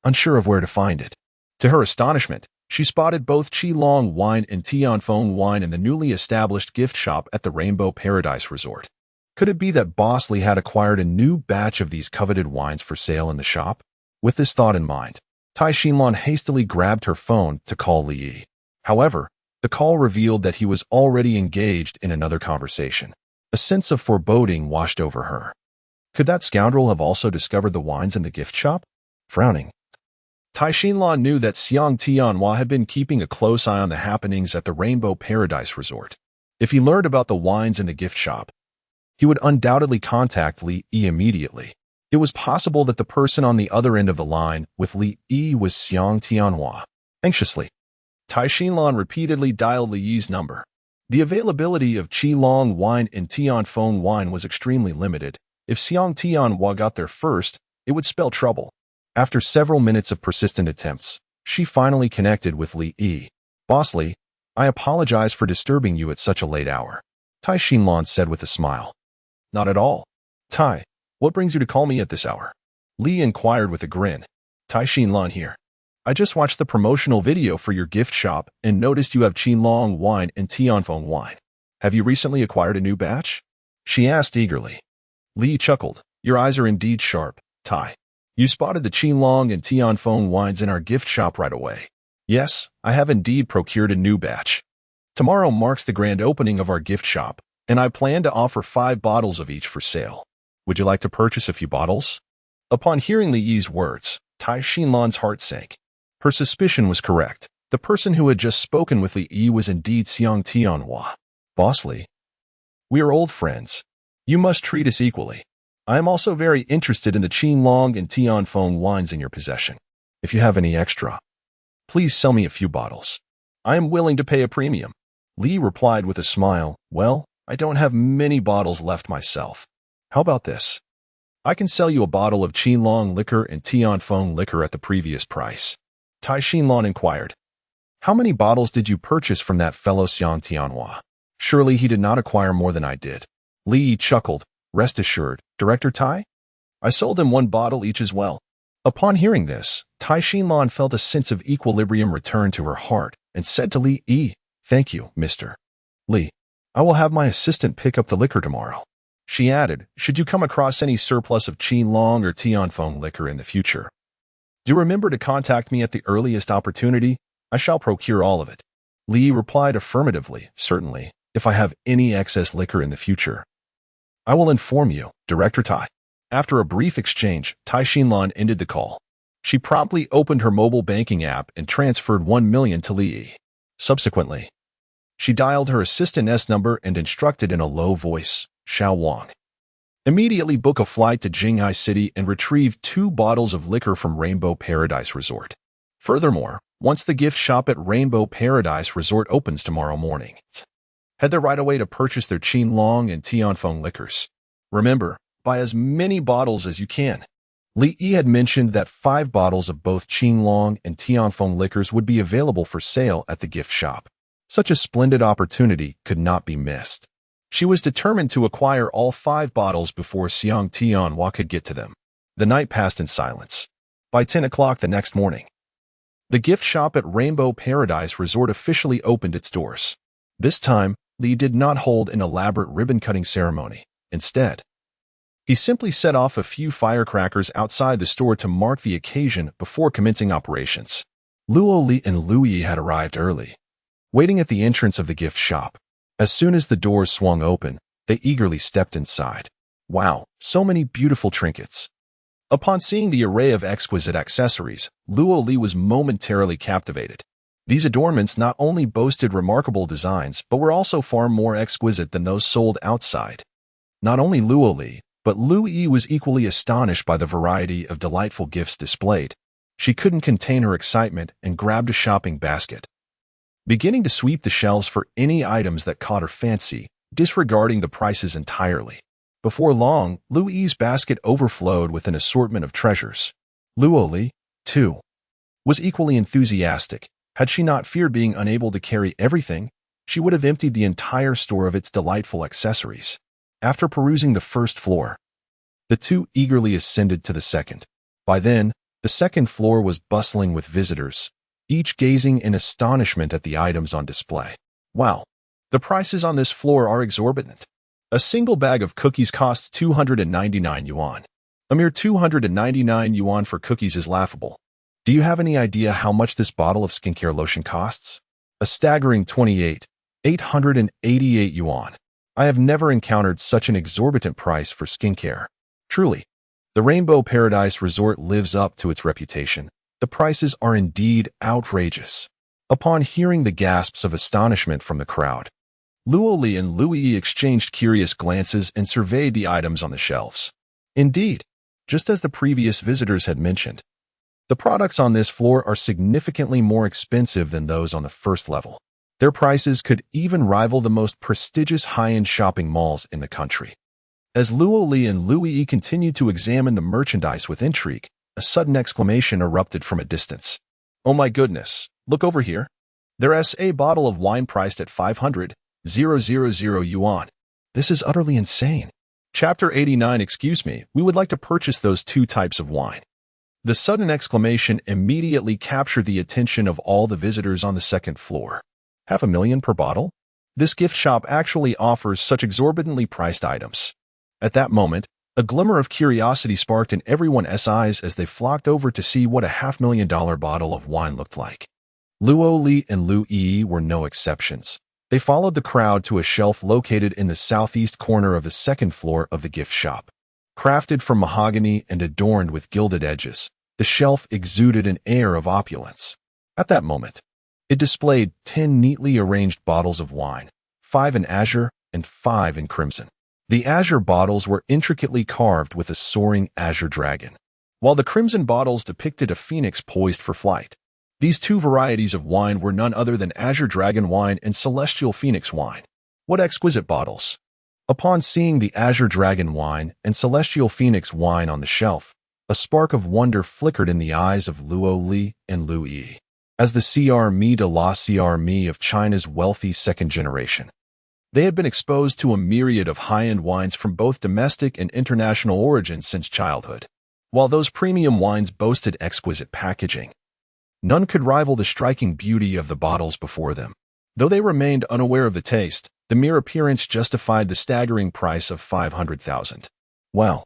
unsure of where to find it. To her astonishment, she spotted both Qilong wine and Tianfeng wine in the newly established gift shop at the Rainbow Paradise Resort. Could it be that Boss Li had acquired a new batch of these coveted wines for sale in the shop? With this thought in mind, Tai Xinlan hastily grabbed her phone to call Li Yi. However, the call revealed that he was already engaged in another conversation. A sense of foreboding washed over her. Could that scoundrel have also discovered the wines in the gift shop? Frowning, Tai Xinlan knew that Xiang Tianhua had been keeping a close eye on the happenings at the Rainbow Paradise Resort. If he learned about the wines in the gift shop, he would undoubtedly contact Li Yi immediately. It was possible that the person on the other end of the line with Li Yi was Xiang Tianhua. Anxiously, Tai Xinlan repeatedly dialed Li Yi's number. The availability of Qilong wine and Tianfeng wine was extremely limited. If Xiang Tianhua got there first, it would spell trouble. After several minutes of persistent attempts, she finally connected with Li Yi. Boss Li, I apologize for disturbing you at such a late hour, Tai Xinlan said with a smile. Not at all. Tai, what brings you to call me at this hour? Li inquired with a grin. Tai Xinlan here. I just watched the promotional video for your gift shop and noticed you have Qilong wine and Tianfeng wine. Have you recently acquired a new batch? She asked eagerly. Li chuckled. Your eyes are indeed sharp, Tai. You spotted the Qilong and Tianfeng wines in our gift shop right away. Yes, I have indeed procured a new batch. Tomorrow marks the grand opening of our gift shop, and I plan to offer 5 bottles of each for sale. Would you like to purchase a few bottles? Upon hearing Li Yi's words, Tai Xinlan's heart sank. Her suspicion was correct. The person who had just spoken with Li Yi was indeed Xiang Tianhua. Boss Li, we are old friends. You must treat us equally. I am also very interested in the Qilong and Tianfeng wines in your possession. If you have any extra, please sell me a few bottles. I am willing to pay a premium. Li replied with a smile. Well, I don't have many bottles left myself. How about this? I can sell you a bottle of Qilong liquor and Tianfeng liquor at the previous price. Tai Xinlan inquired. How many bottles did you purchase from that fellow Xiang Tianhua? Surely he did not acquire more than I did. Li chuckled. Rest assured, Director Tai, I sold him 1 bottle each as well. Upon hearing this, Tai Xinlan felt a sense of equilibrium return to her heart and said to Li Yi, Thank you, Mr. Li. I will have my assistant pick up the liquor tomorrow. She added, Should you come across any surplus of Qilong or Tianfeng liquor in the future, do remember to contact me at the earliest opportunity. I shall procure all of it. Li replied affirmatively, Certainly, if I have any excess liquor in the future, I will inform you, Director Tai. After a brief exchange, Tai Xinlan ended the call. She promptly opened her mobile banking app and transferred 1 million to Li Yi. Subsequently, she dialed her assistant's number and instructed in a low voice, Xiao Wang. Immediately book a flight to Jinghai City and retrieve 2 bottles of liquor from Rainbow Paradise Resort. Furthermore, once the gift shop at Rainbow Paradise Resort opens tomorrow morning, head there right away to purchase their Qilong and Tianfeng liquors. Remember, buy as many bottles as you can. Li Yi had mentioned that 5 bottles of both Qilong and Tianfeng liquors would be available for sale at the gift shop. Such a splendid opportunity could not be missed. She was determined to acquire all 5 bottles before Xiang Tianhua could get to them. The night passed in silence. By 10 o'clock the next morning, the gift shop at Rainbow Paradise Resort officially opened its doors. This time, Li did not hold an elaborate ribbon-cutting ceremony. Instead, he simply set off a few firecrackers outside the store to mark the occasion before commencing operations. Luo Li and Lu Yi had arrived early, waiting at the entrance of the gift shop. As soon as the doors swung open, they eagerly stepped inside. Wow, so many beautiful trinkets. Upon seeing the array of exquisite accessories, Luo Li was momentarily captivated. These adornments not only boasted remarkable designs, but were also far more exquisite than those sold outside. Not only Luo Li, but Lu Yi was equally astonished by the variety of delightful gifts displayed. She couldn't contain her excitement and grabbed a shopping basket, beginning to sweep the shelves for any items that caught her fancy, disregarding the prices entirely. Before long, Lu Yi's basket overflowed with an assortment of treasures. Luo Li, too, was equally enthusiastic. Had she not feared being unable to carry everything, she would have emptied the entire store of its delightful accessories. After perusing the first floor, the two eagerly ascended to the second. By then, the second floor was bustling with visitors, each gazing in astonishment at the items on display. Wow, the prices on this floor are exorbitant. A single bag of cookies costs 299 yuan. A mere 299 yuan for cookies is laughable. Do you have any idea how much this bottle of skincare lotion costs? A staggering 888 yuan. I have never encountered such an exorbitant price for skincare. Truly, the Rainbow Paradise Resort lives up to its reputation. The prices are indeed outrageous. Upon hearing the gasps of astonishment from the crowd, Luo Li and Lu Yi exchanged curious glances and surveyed the items on the shelves. Indeed, just as the previous visitors had mentioned, the products on this floor are significantly more expensive than those on the first level. Their prices could even rival the most prestigious high-end shopping malls in the country. As Luo Li and Lu Yi continued to examine the merchandise with intrigue, a sudden exclamation erupted from a distance. "Oh my goodness, look over here. There's a bottle of wine priced at 500,000 yuan. This is utterly insane. Chapter 89, excuse me, we would like to purchase those two types of wine." The sudden exclamation immediately captured the attention of all the visitors on the second floor. 500,000 per bottle? This gift shop actually offers such exorbitantly priced items. At that moment, a glimmer of curiosity sparked in everyone's eyes as they flocked over to see what a $500,000 bottle of wine looked like. Luo Li and Lu Yi were no exceptions. They followed the crowd to a shelf located in the southeast corner of the second floor of the gift shop. Crafted from mahogany and adorned with gilded edges, the shelf exuded an air of opulence. At that moment, it displayed 10 neatly arranged bottles of wine, 5 in azure and 5 in crimson. The azure bottles were intricately carved with a soaring azure dragon, while the crimson bottles depicted a phoenix poised for flight. These two varieties of wine were none other than azure dragon wine and celestial phoenix wine. What exquisite bottles! Upon seeing the azure dragon wine and celestial phoenix wine on the shelf, a spark of wonder flickered in the eyes of Luo Li and Lu Yi. As the CRME de la CRME of China's wealthy second generation, they had been exposed to a myriad of high-end wines from both domestic and international origins since childhood. While those premium wines boasted exquisite packaging, none could rival the striking beauty of the bottles before them. Though they remained unaware of the taste, the mere appearance justified the staggering price of 500,000. Wow,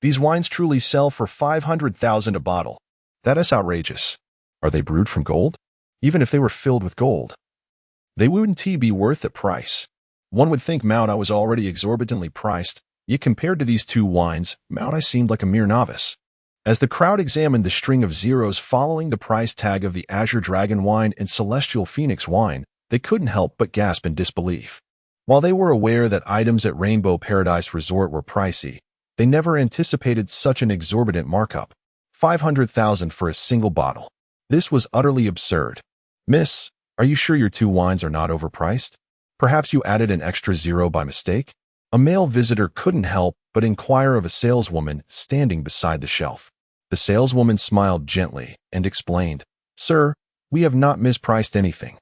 these wines truly sell for 500,000 a bottle. That is outrageous. Are they brewed from gold? Even if they were filled with gold, they wouldn't be worth the price. One would think Mao was already exorbitantly priced, yet compared to these two wines, Mao seemed like a mere novice. As the crowd examined the string of zeros following the price tag of the Azure Dragon wine and Celestial Phoenix wine, they couldn't help but gasp in disbelief. While they were aware that items at Rainbow Paradise Resort were pricey, they never anticipated such an exorbitant markup. 500,000 for a single bottle. This was utterly absurd. "Miss, are you sure your two wines are not overpriced? Perhaps you added an extra zero by mistake?" A male visitor couldn't help but inquire of a saleswoman standing beside the shelf. The saleswoman smiled gently and explained, "Sir, we have not mispriced anything.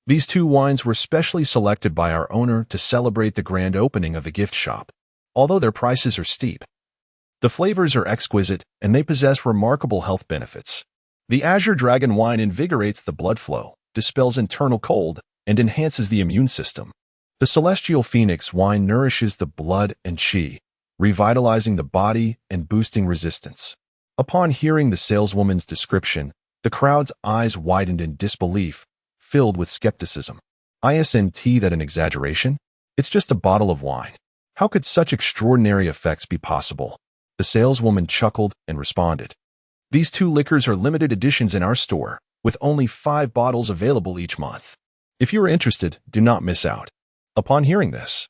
These two wines were specially selected by our owner to celebrate the grand opening of the gift shop. Although their prices are steep, the flavors are exquisite and they possess remarkable health benefits. The Azure Dragon wine invigorates the blood flow, dispels internal cold, and enhances the immune system. The Celestial Phoenix wine nourishes the blood and qi, revitalizing the body and boosting resistance." Upon hearing the saleswoman's description, the crowd's eyes widened in disbelief, filled with skepticism. "Isn't that an exaggeration? It's just a bottle of wine. How could such extraordinary effects be possible?" The saleswoman chuckled and responded, "These two liquors are limited editions in our store, with only 5 bottles available each month. If you are interested, do not miss out." Upon hearing this,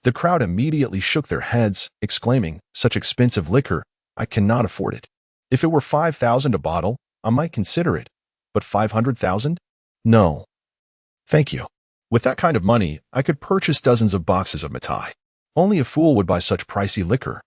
the crowd immediately shook their heads, exclaiming, "Such expensive liquor, I cannot afford it. If it were 5,000 a bottle, I might consider it, but 500,000? No. Thank you. With that kind of money, I could purchase dozens of boxes of mitai. Only a fool would buy such pricey liquor."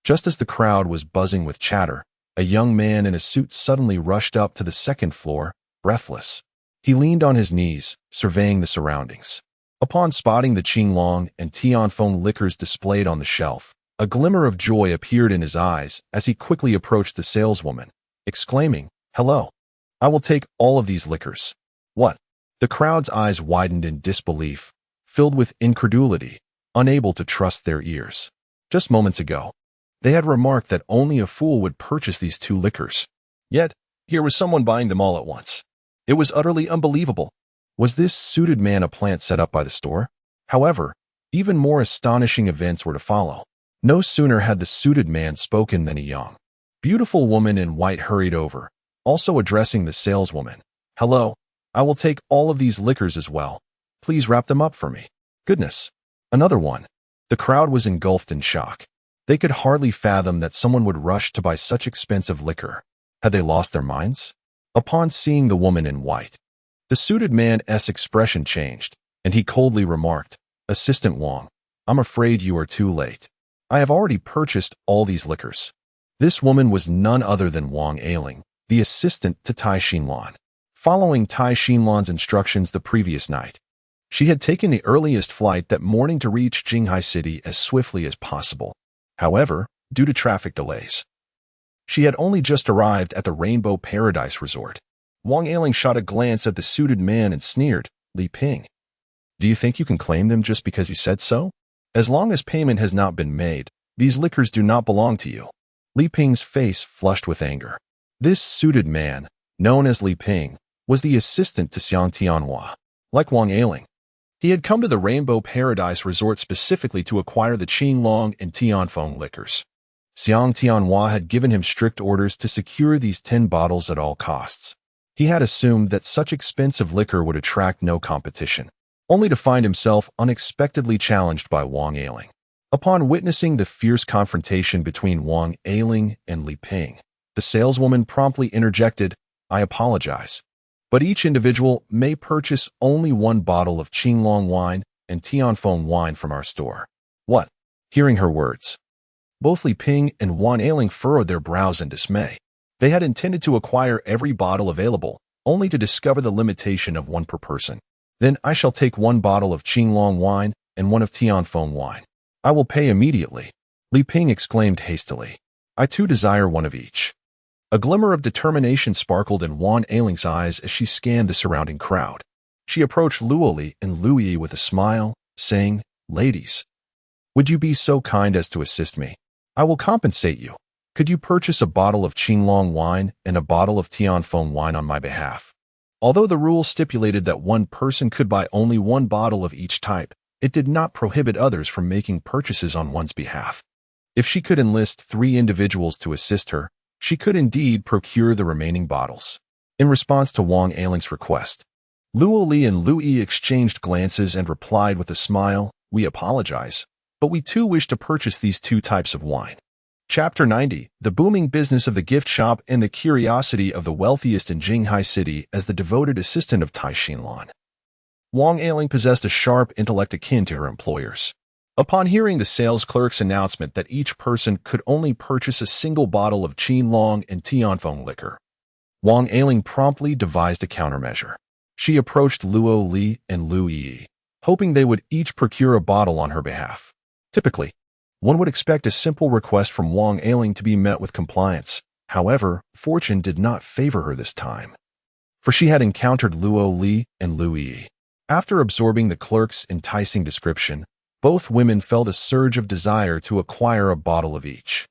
Just as the crowd was buzzing with chatter, a young man in a suit suddenly rushed up to the second floor, breathless. He leaned on his knees, surveying the surroundings. Upon spotting the Qinglong and Tianfeng liquors displayed on the shelf, a glimmer of joy appeared in his eyes as he quickly approached the saleswoman, exclaiming, "Hello. I will take all of these liquors." "What?" The crowd's eyes widened in disbelief, filled with incredulity, unable to trust their ears. Just moments ago, they had remarked that only a fool would purchase these two liquors. Yet, here was someone buying them all at once. It was utterly unbelievable. Was this suited man a plant set up by the store? However, even more astonishing events were to follow. No sooner had the suited man spoken than a young, beautiful woman in white hurried over, also addressing the saleswoman. "Hello, I will take all of these liquors as well. Please wrap them up for me." Goodness, another one. The crowd was engulfed in shock. They could hardly fathom that someone would rush to buy such expensive liquor. Had they lost their minds? Upon seeing the woman in white, the suited man's expression changed, and he coldly remarked, "Assistant Wang, I'm afraid you are too late. I have already purchased all these liquors." This woman was none other than Wang Ailing, the assistant to Tai Xinlan. Following Tai Xinlan's instructions the previous night, she had taken the earliest flight that morning to reach Jinghai City as swiftly as possible. However, due to traffic delays, she had only just arrived at the Rainbow Paradise Resort. Wang Ailing shot a glance at the suited man and sneered, "Li Ping, do you think you can claim them just because you said so? As long as payment has not been made, these liquors do not belong to you." Li Ping's face flushed with anger. This suited man, known as Li Ping, was the assistant to Xiang Tianhua. Like Wang Ailing, he had come to the Rainbow Paradise Resort specifically to acquire the Qinglong and Tianfeng liquors. Xiang Tianhua had given him strict orders to secure these 10 bottles at all costs. He had assumed that such expensive liquor would attract no competition, only to find himself unexpectedly challenged by Wang Ailing. Upon witnessing the fierce confrontation between Wang Ailing and Li Ping, the saleswoman promptly interjected, "I apologize, but each individual may purchase only 1 bottle of Qinglong wine and Tianfeng wine from our store." "What?" Hearing her words, both Li Ping and Wang Ailing furrowed their brows in dismay. They had intended to acquire every bottle available, only to discover the limitation of 1 per person. "Then I shall take 1 bottle of Qinglong wine and 1 of Tianfeng wine. I will pay immediately," Li Ping exclaimed hastily. "I too desire 1 of each." A glimmer of determination sparkled in Wang Ailing's eyes as she scanned the surrounding crowd. She approached Luoli and Luyi with a smile, saying, "Ladies, would you be so kind as to assist me? I will compensate you. Could you purchase a bottle of Qinglong wine and a bottle of Tianfeng wine on my behalf?" Although the rule stipulated that 1 person could buy only 1 bottle of each type, it did not prohibit others from making purchases on one's behalf. If she could enlist 3 individuals to assist her, she could indeed procure the remaining bottles. In response to Wang Ailing's request, Luo Li and Lu Yi exchanged glances and replied with a smile, "We apologize, but we too wish to purchase these 2 types of wine." Chapter 90, the booming business of the gift shop and the curiosity of the wealthiest in Jinghai City as the devoted assistant of Tai Xinlan. Wang Ailing possessed a sharp intellect akin to her employer's. Upon hearing the sales clerk's announcement that each person could only purchase a single bottle of Qinglong and Tianfeng liquor, Wang Ailing promptly devised a countermeasure. She approached Luo Li and Lu Yi, hoping they would each procure a bottle on her behalf. Typically, one would expect a simple request from Wang Ailing to be met with compliance. However, fortune did not favor her this time, for she had encountered Luo Li and Lu Yi. After absorbing the clerk's enticing description, both women felt a surge of desire to acquire a bottle of each.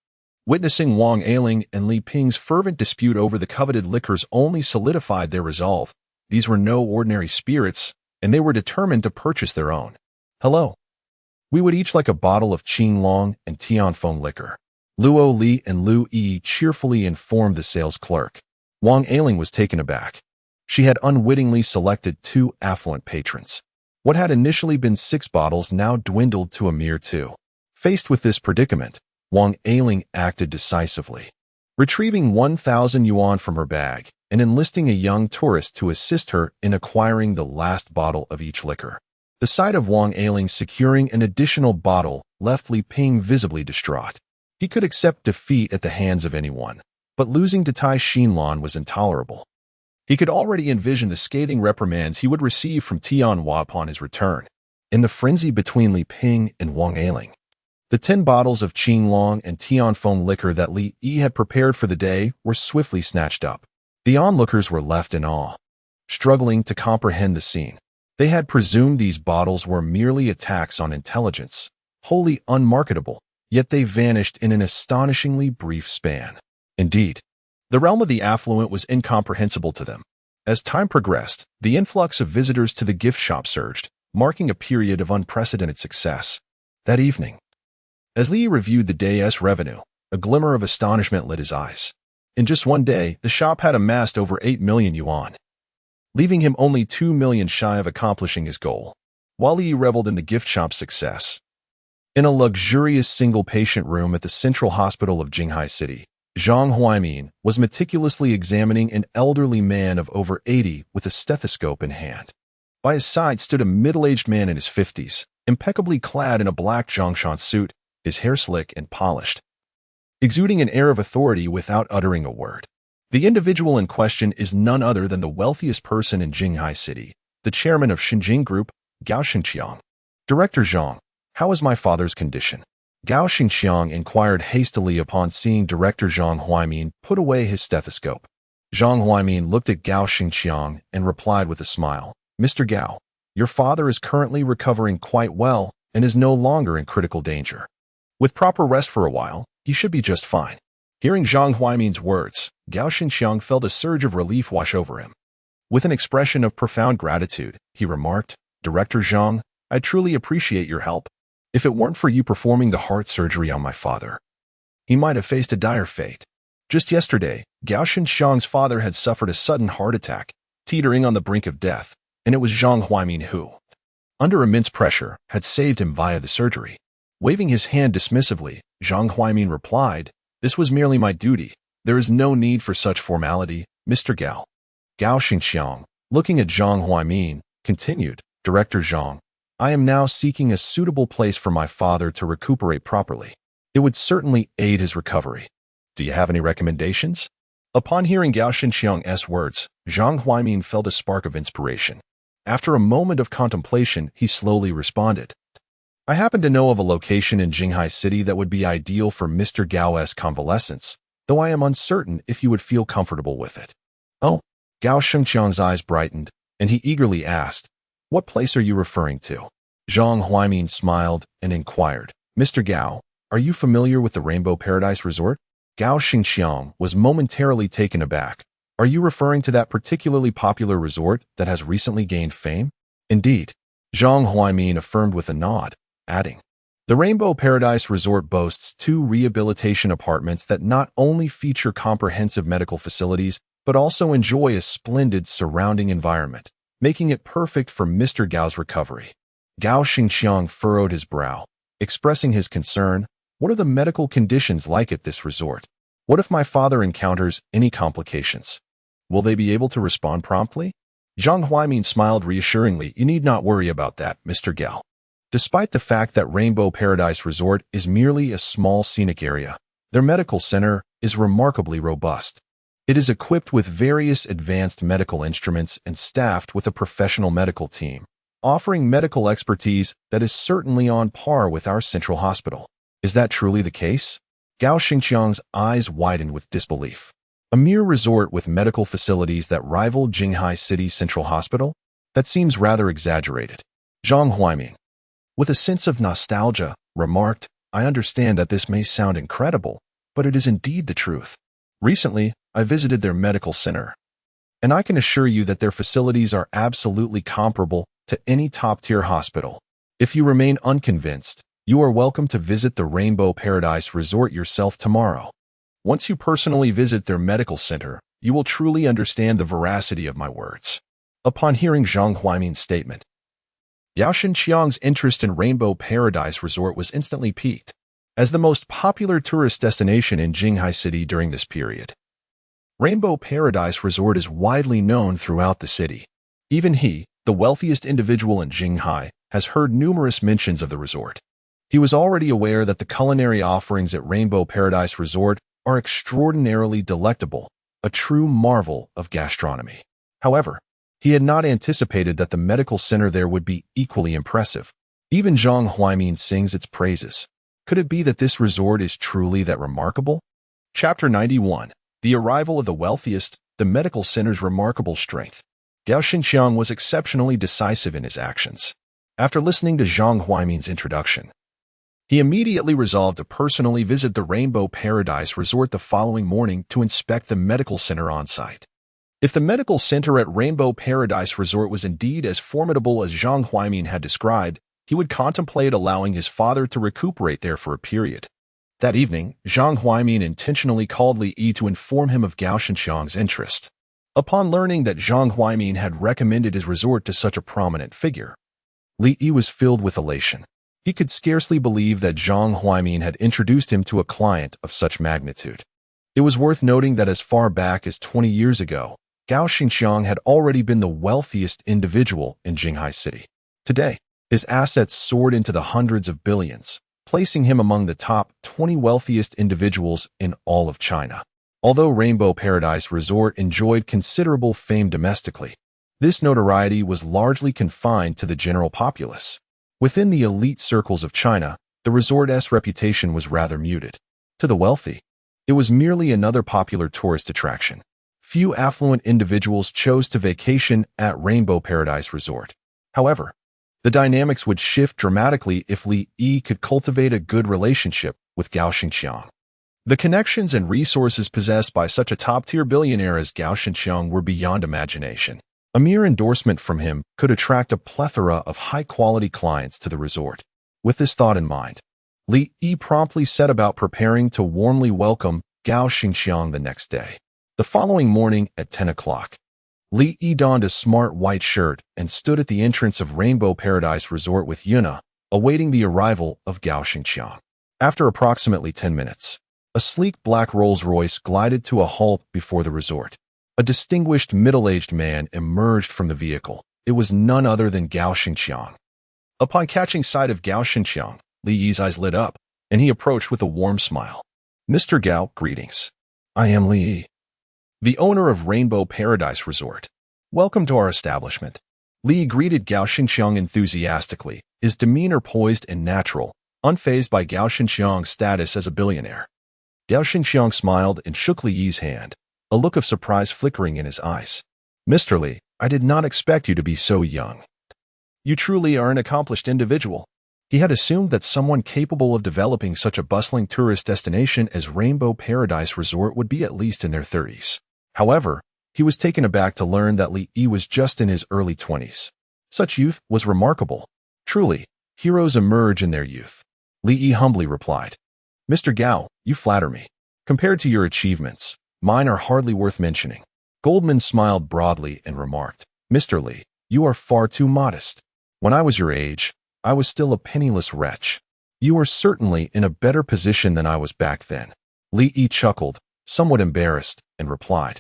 Witnessing Wang Ailing and Li Ping's fervent dispute over the coveted liquors only solidified their resolve. These were no ordinary spirits, and they were determined to purchase their own. "Hello. We would each like a bottle of Qinglong and Tianfeng liquor," Luo Li and Lu Yi cheerfully informed the sales clerk. Wang Ailing was taken aback. She had unwittingly selected 2 affluent patrons. What had initially been 6 bottles now dwindled to a mere 2. Faced with this predicament, Wang Ailing acted decisively. Retrieving 1,000 yuan from her bag and enlisting a young tourist to assist her in acquiring the last bottle of each liquor. The sight of Wang Ailing securing an additional bottle left Li Ping visibly distraught. He could accept defeat at the hands of anyone, but losing to Tai Xinlan was intolerable. He could already envision the scathing reprimands he would receive from Tianhua upon his return. In the frenzy between Li Ping and Wang Ailing, the 10 bottles of Qinglong and Tianfeng liquor that Li Yi had prepared for the day were swiftly snatched up. The onlookers were left in awe, struggling to comprehend the scene. They had presumed these bottles were merely attacks on intelligence, wholly unmarketable, yet they vanished in an astonishingly brief span. Indeed, the realm of the affluent was incomprehensible to them. As time progressed, the influx of visitors to the gift shop surged, marking a period of unprecedented success. That evening, as Li reviewed the day's revenue, a glimmer of astonishment lit his eyes. In just one day, the shop had amassed over 8 million yuan, leaving him only 2 million shy of accomplishing his goal. While Li reveled in the gift shop's success, in a luxurious single-patient room at the Central Hospital of Jinghai City, Zhang Huaimin was meticulously examining an elderly man of over 80 with a stethoscope in hand. By his side stood a middle-aged man in his 50s, impeccably clad in a black Zhongshan suit, his hair slick and polished, exuding an air of authority without uttering a word. The individual in question is none other than the wealthiest person in Jinghai City, the chairman of Xinjing Group, Gao Xingqiang. Director Zhang, how is my father's condition? Gao Xingqiang inquired hastily upon seeing Director Zhang Huaimin put away his stethoscope. Zhang Huaimin looked at Gao Xingqiang and replied with a smile, Mr. Gao, your father is currently recovering quite well and is no longer in critical danger. With proper rest for a while, he should be just fine. Hearing Zhang Huaimin's words, Gao Xingqiang felt a surge of relief wash over him. With an expression of profound gratitude, he remarked, Director Zhang, I truly appreciate your help. If it weren't for you performing the heart surgery on my father, he might have faced a dire fate. Just yesterday, Gao Xingqiang's father had suffered a sudden heart attack, teetering on the brink of death, and it was Zhang Huaimin who, under immense pressure, had saved him via the surgery. Waving his hand dismissively, Zhang Huaimin replied, This was merely my duty. There is no need for such formality, Mr. Gao. Gao Xingqiang, looking at Zhang Huaimin, continued, Director Zhang, I am now seeking a suitable place for my father to recuperate properly. It would certainly aid his recovery. Do you have any recommendations? Upon hearing Gao Xingqiang's words, Zhang Huaimin felt a spark of inspiration. After a moment of contemplation, he slowly responded, I happen to know of a location in Jinghai City that would be ideal for Mr. Gao's convalescence, though I am uncertain if you would feel comfortable with it. Oh, Gao Xingqiang's eyes brightened, and he eagerly asked, What place are you referring to? Zhang Huaimin smiled and inquired, Mr. Gao, are you familiar with the Rainbow Paradise Resort? Gao Xingqiang was momentarily taken aback. Are you referring to that particularly popular resort that has recently gained fame? Indeed, Zhang Huaimin affirmed with a nod, adding, The Rainbow Paradise Resort boasts 2 rehabilitation apartments that not only feature comprehensive medical facilities, but also enjoy a splendid surrounding environment, making it perfect for Mr. Gao's recovery. Gao Xingqiang furrowed his brow, expressing his concern. What are the medical conditions like at this resort? What if my father encounters any complications? Will they be able to respond promptly? Zhang Huaimin smiled reassuringly. You need not worry about that, Mr. Gao. Despite the fact that Rainbow Paradise Resort is merely a small scenic area, their medical center is remarkably robust. It is equipped with various advanced medical instruments and staffed with a professional medical team, offering medical expertise that is certainly on par with our central hospital. Is that truly the case? Gao Xingqiang's eyes widened with disbelief. A mere resort with medical facilities that rival Jinghai City Central Hospital? That seems rather exaggerated. Zhang Huaimin, with a sense of nostalgia, remarked, I understand that this may sound incredible, but it is indeed the truth. Recently, I visited their medical center, and I can assure you that their facilities are absolutely comparable to any top-tier hospital. If you remain unconvinced, you are welcome to visit the Rainbow Paradise Resort yourself tomorrow. Once you personally visit their medical center, you will truly understand the veracity of my words. Upon hearing Zhang Huaimin's statement, Gao Xingqiang's interest in Rainbow Paradise Resort was instantly piqued. As the most popular tourist destination in Jinghai City during this period, Rainbow Paradise Resort is widely known throughout the city. Even he, the wealthiest individual in Jinghai, has heard numerous mentions of the resort. He was already aware that the culinary offerings at Rainbow Paradise Resort are extraordinarily delectable, a true marvel of gastronomy. However, he had not anticipated that the medical center there would be equally impressive. Even Zhang Huaimin sings its praises. Could it be that this resort is truly that remarkable? Chapter 91. The Arrival of the Wealthiest, the Medical Center's Remarkable Strength. Gao Xinqiang was exceptionally decisive in his actions. After listening to Zhang Huaimin's introduction, he immediately resolved to personally visit the Rainbow Paradise Resort the following morning to inspect the medical center on site. If the medical center at Rainbow Paradise Resort was indeed as formidable as Zhang Huaimin had described, he would contemplate allowing his father to recuperate there for a period. That evening, Zhang Huaimin intentionally called Li Yi to inform him of Gao Xinqiang's interest. Upon learning that Zhang Huaimin had recommended his resort to such a prominent figure, Li Yi was filled with elation. He could scarcely believe that Zhang Huaimin had introduced him to a client of such magnitude. It was worth noting that as far back as 20 years ago, Gao Xinqiang had already been the wealthiest individual in Jinghai City. Today, his assets soared into the hundreds of billions, placing him among the top 20 wealthiest individuals in all of China. Although Rainbow Paradise Resort enjoyed considerable fame domestically, this notoriety was largely confined to the general populace. Within the elite circles of China, the resort's reputation was rather muted. To the wealthy, it was merely another popular tourist attraction. Few affluent individuals chose to vacation at Rainbow Paradise Resort. However, the dynamics would shift dramatically if Li Yi could cultivate a good relationship with Gao Xinqiang. The connections and resources possessed by such a top-tier billionaire as Gao Xinqiang were beyond imagination. A mere endorsement from him could attract a plethora of high-quality clients to the resort. With this thought in mind, Li Yi promptly set about preparing to warmly welcome Gao Xinqiang the next day. The following morning at 10 o'clock, Li Yi donned a smart white shirt and stood at the entrance of Rainbow Paradise Resort with Yuna, awaiting the arrival of Gao Xinqiang. After approximately 10 minutes, a sleek black Rolls-Royce glided to a halt before the resort. A distinguished middle-aged man emerged from the vehicle. It was none other than Gao Xinqiang. Upon catching sight of Gao Xinqiang, Li Yi's eyes lit up, and he approached with a warm smile. "Mr. Gao, greetings. I am Li Yi, the owner of Rainbow Paradise Resort. Welcome to our establishment." Li Yi greeted Gao Xinqiang enthusiastically, his demeanor poised and natural, unfazed by Gao Xinqiang's status as a billionaire. Gao Xinqiang smiled and shook Li Yi's hand, a look of surprise flickering in his eyes. "Mr. Li, I did not expect you to be so young. You truly are an accomplished individual." He had assumed that someone capable of developing such a bustling tourist destination as Rainbow Paradise Resort would be at least in their 30s. However, he was taken aback to learn that Li Yi was just in his early 20s. Such youth was remarkable. Truly, heroes emerge in their youth. Li Yi humbly replied, "Mr. Gao, you flatter me. Compared to your achievements, mine are hardly worth mentioning." Goldman smiled broadly and remarked, "Mr. Li, you are far too modest. When I was your age, I was still a penniless wretch. You are certainly in a better position than I was back then." Li Yi chuckled, somewhat embarrassed, and replied,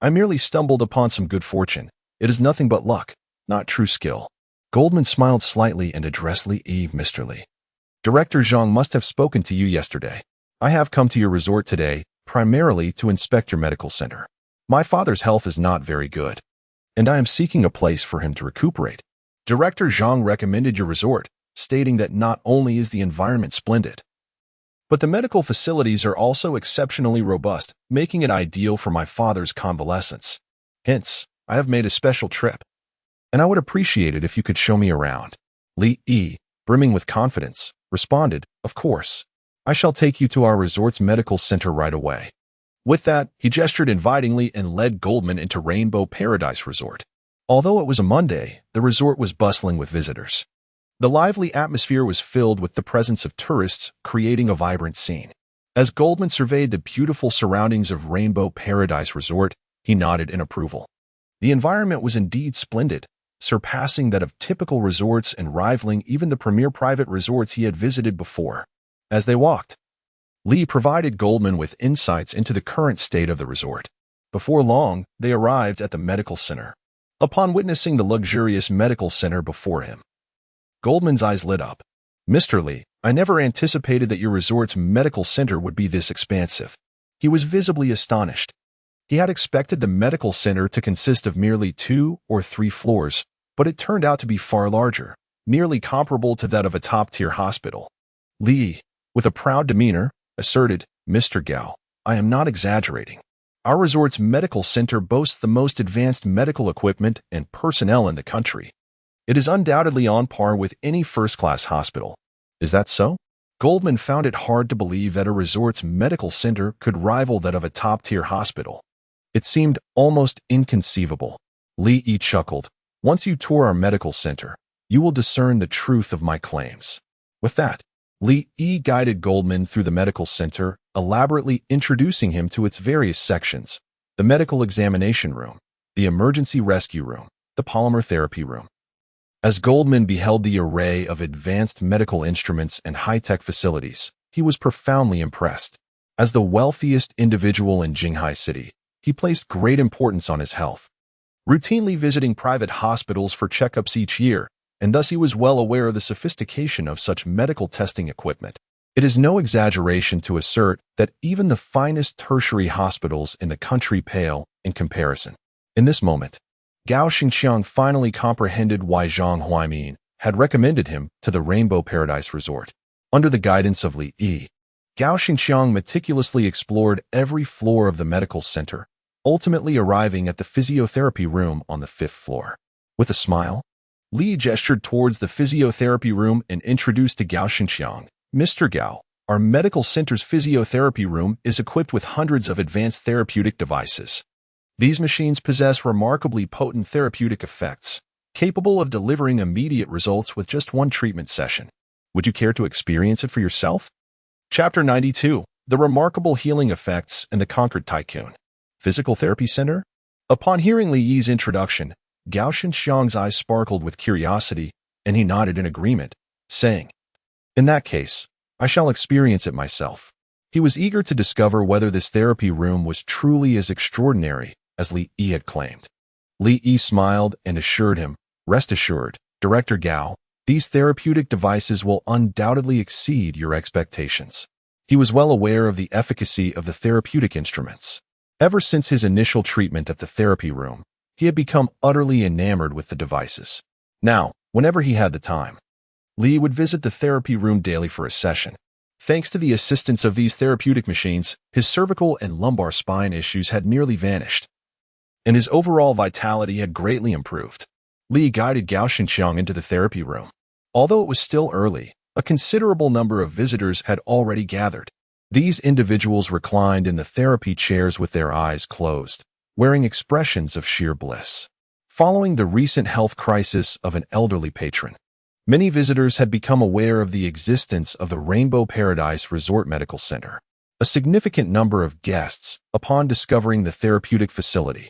"I merely stumbled upon some good fortune. It is nothing but luck, not true skill." Goldman smiled slightly and addressed Li Yi, "Mr. Li, Director Zhang must have spoken to you yesterday. I have come to your resort today, primarily to inspect your medical center. My father's health is not very good, and I am seeking a place for him to recuperate. Director Zhang recommended your resort, stating that not only is the environment splendid, but the medical facilities are also exceptionally robust, making it ideal for my father's convalescence. Hence, I have made a special trip, and I would appreciate it if you could show me around." Li Yi, brimming with confidence, responded, "Of course. I shall take you to our resort's medical center right away." With that, he gestured invitingly and led Goldman into Rainbow Paradise Resort. Although it was a Monday, the resort was bustling with visitors. The lively atmosphere was filled with the presence of tourists, creating a vibrant scene. As Goldman surveyed the beautiful surroundings of Rainbow Paradise Resort, he nodded in approval. The environment was indeed splendid, surpassing that of typical resorts and rivaling even the premier private resorts he had visited before. As they walked, Li provided Goldman with insights into the current state of the resort. Before long, they arrived at the medical center. Upon witnessing the luxurious medical center before him, Goldman's eyes lit up. "Mr. Li, I never anticipated that your resort's medical center would be this expansive." He was visibly astonished. He had expected the medical center to consist of merely 2 or 3 floors, but it turned out to be far larger, nearly comparable to that of a top-tier hospital. Li, with a proud demeanor, asserted, "Mr. Gao, I am not exaggerating. Our resort's medical center boasts the most advanced medical equipment and personnel in the country. It is undoubtedly on par with any first-class hospital. Is that so?" Goldman found it hard to believe that a resort's medical center could rival that of a top-tier hospital. It seemed almost inconceivable. Li chuckled. "Once you tour our medical center, you will discern the truth of my claims." With that, Li guided Goldman through the medical center, elaborately introducing him to its various sections: the medical examination room, the emergency rescue room, the polymer therapy room. As Goldman beheld the array of advanced medical instruments and high-tech facilities, he was profoundly impressed. As the wealthiest individual in Jinghai City, he placed great importance on his health, routinely visiting private hospitals for checkups each year, and thus he was well aware of the sophistication of such medical testing equipment. It is no exaggeration to assert that even the finest tertiary hospitals in the country pale in comparison. In this moment, Gao Xingqiang finally comprehended why Zhang Huaimin had recommended him to the Rainbow Paradise Resort. Under the guidance of Li Yi, Gao Xingqiang meticulously explored every floor of the medical center, ultimately arriving at the physiotherapy room on the 5th floor. With a smile, Li gestured towards the physiotherapy room and introduced to Gao Xingqiang, "Mr. Gao, our medical center's physiotherapy room is equipped with hundreds of advanced therapeutic devices. These machines possess remarkably potent therapeutic effects, capable of delivering immediate results with just one treatment session. Would you care to experience it for yourself?" Chapter 92. The Remarkable Healing Effects and the Conquered Tycoon. Physical Therapy Center? Upon hearing Li Yi's introduction, Gao Xingqiang's eyes sparkled with curiosity, and he nodded in agreement, saying, "In that case, I shall experience it myself." He was eager to discover whether this therapy room was truly as extraordinary as Li Yi had claimed. Li Yi smiled and assured him, "Rest assured, Director Gao, these therapeutic devices will undoubtedly exceed your expectations." He was well aware of the efficacy of the therapeutic instruments. Ever since his initial treatment at the therapy room, he had become utterly enamored with the devices. Now, whenever he had the time, Li would visit the therapy room daily for a session. Thanks to the assistance of these therapeutic machines, his cervical and lumbar spine issues had nearly vanished, and his overall vitality had greatly improved. Li guided Gao Xingqiang into the therapy room. Although it was still early, a considerable number of visitors had already gathered. These individuals reclined in the therapy chairs with their eyes closed, wearing expressions of sheer bliss. Following the recent health crisis of an elderly patron, many visitors had become aware of the existence of the Rainbow Paradise Resort Medical Center. A significant number of guests, upon discovering the therapeutic facility,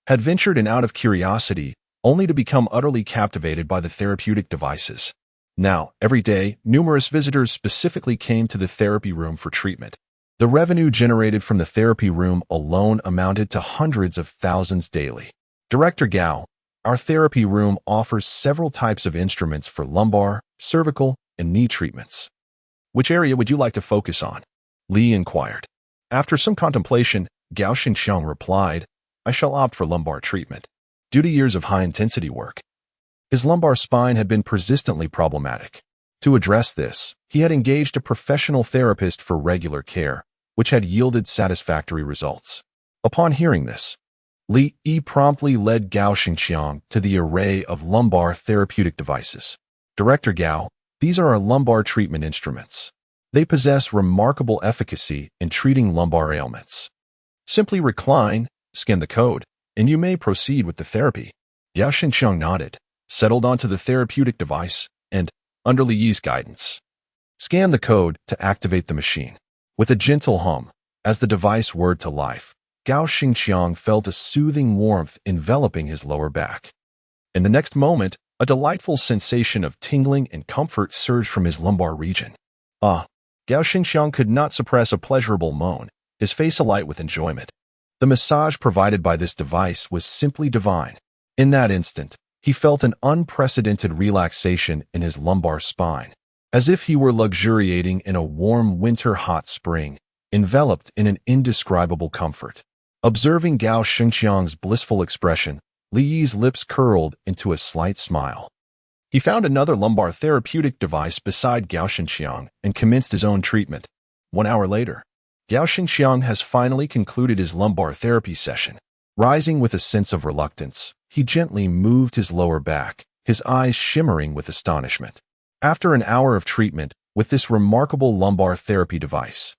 had ventured in out of curiosity, only to become utterly captivated by the therapeutic devices. Now, every day, numerous visitors specifically came to the therapy room for treatment. The revenue generated from the therapy room alone amounted to hundreds of thousands daily. Director Gao, our therapy room offers several types of instruments for lumbar, cervical, and knee treatments. Which area would you like to focus on? Li inquired. After some contemplation, Gao Xingqiang replied, "I shall opt for lumbar treatment. Due to years of high-intensity work, his lumbar spine had been persistently problematic. To address this, he had engaged a professional therapist for regular care, which had yielded satisfactory results." Upon hearing this, Li Yi promptly led Gao Xingqiang to the array of lumbar therapeutic devices. "Director Gao, these are our lumbar treatment instruments. They possess remarkable efficacy in treating lumbar ailments. Simply recline, scan the code, and you may proceed with the therapy." Gao Xingqiang nodded, settled onto the therapeutic device, and, under Li Yi's guidance, scanned the code to activate the machine. With a gentle hum, as the device whirred to life, Gao Xingqiang felt a soothing warmth enveloping his lower back. In the next moment, a delightful sensation of tingling and comfort surged from his lumbar region. Ah! Gao Xingqiang could not suppress a pleasurable moan, his face alight with enjoyment. The massage provided by this device was simply divine. In that instant, he felt an unprecedented relaxation in his lumbar spine, as if he were luxuriating in a warm winter hot spring, enveloped in an indescribable comfort. Observing Gao Xingqiang's blissful expression, Li Yi's lips curled into a slight smile. He found another lumbar therapeutic device beside Gao Xingqiang and commenced his own treatment. 1 hour later, Gao Xingqiang has finally concluded his lumbar therapy session. Rising with a sense of reluctance, he gently moved his lower back, his eyes shimmering with astonishment. After an hour of treatment with this remarkable lumbar therapy device,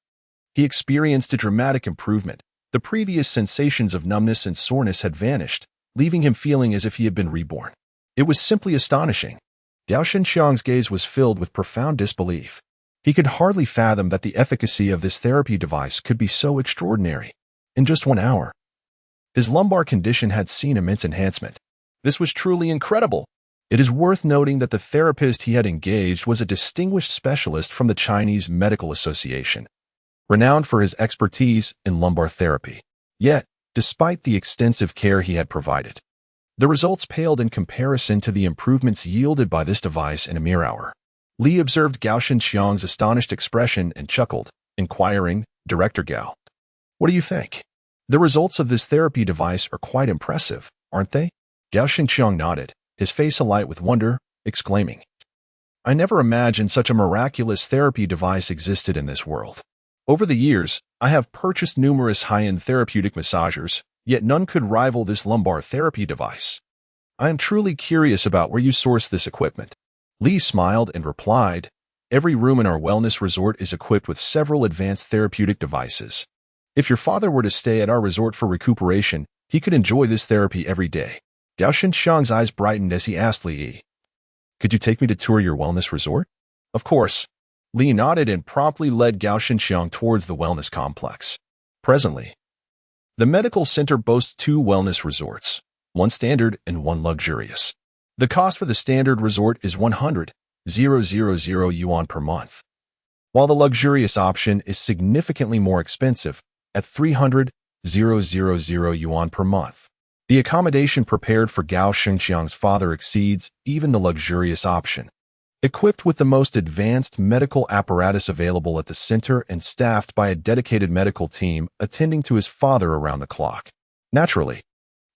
he experienced a dramatic improvement. The previous sensations of numbness and soreness had vanished, leaving him feeling as if he had been reborn. It was simply astonishing. Gao Xingqiang's gaze was filled with profound disbelief. He could hardly fathom that the efficacy of this therapy device could be so extraordinary. In just 1 hour, his lumbar condition had seen immense enhancement. This was truly incredible. It is worth noting that the therapist he had engaged was a distinguished specialist from the Chinese Medical Association, renowned for his expertise in lumbar therapy. Yet, despite the extensive care he had provided, the results paled in comparison to the improvements yielded by this device in a mere hour. Li observed Gao Xingqiang's astonished expression and chuckled, inquiring, "Director Gao, what do you think? The results of this therapy device are quite impressive, aren't they?" Gao Xingqiang nodded, his face alight with wonder, exclaiming, "I never imagined such a miraculous therapy device existed in this world. Over the years, I have purchased numerous high-end therapeutic massagers, yet none could rival this lumbar therapy device. I am truly curious about where you source this equipment." Li smiled and replied, "Every room in our wellness resort is equipped with several advanced therapeutic devices. If your father were to stay at our resort for recuperation, he could enjoy this therapy every day." Gao Xingqiang's eyes brightened as he asked Li Yi, "Could you take me to tour your wellness resort?" "Of course." Li nodded and promptly led Gao Xingqiang towards the wellness complex. Presently, the medical center boasts 2 wellness resorts, one standard and one luxurious. The cost for the standard resort is 100,000 yuan per month, while the luxurious option is significantly more expensive at 300,000 yuan per month. The accommodation prepared for Gao Xingqiang's father exceeds even the luxurious option. Equipped with the most advanced medical apparatus available at the center and staffed by a dedicated medical team attending to his father around the clock. Naturally,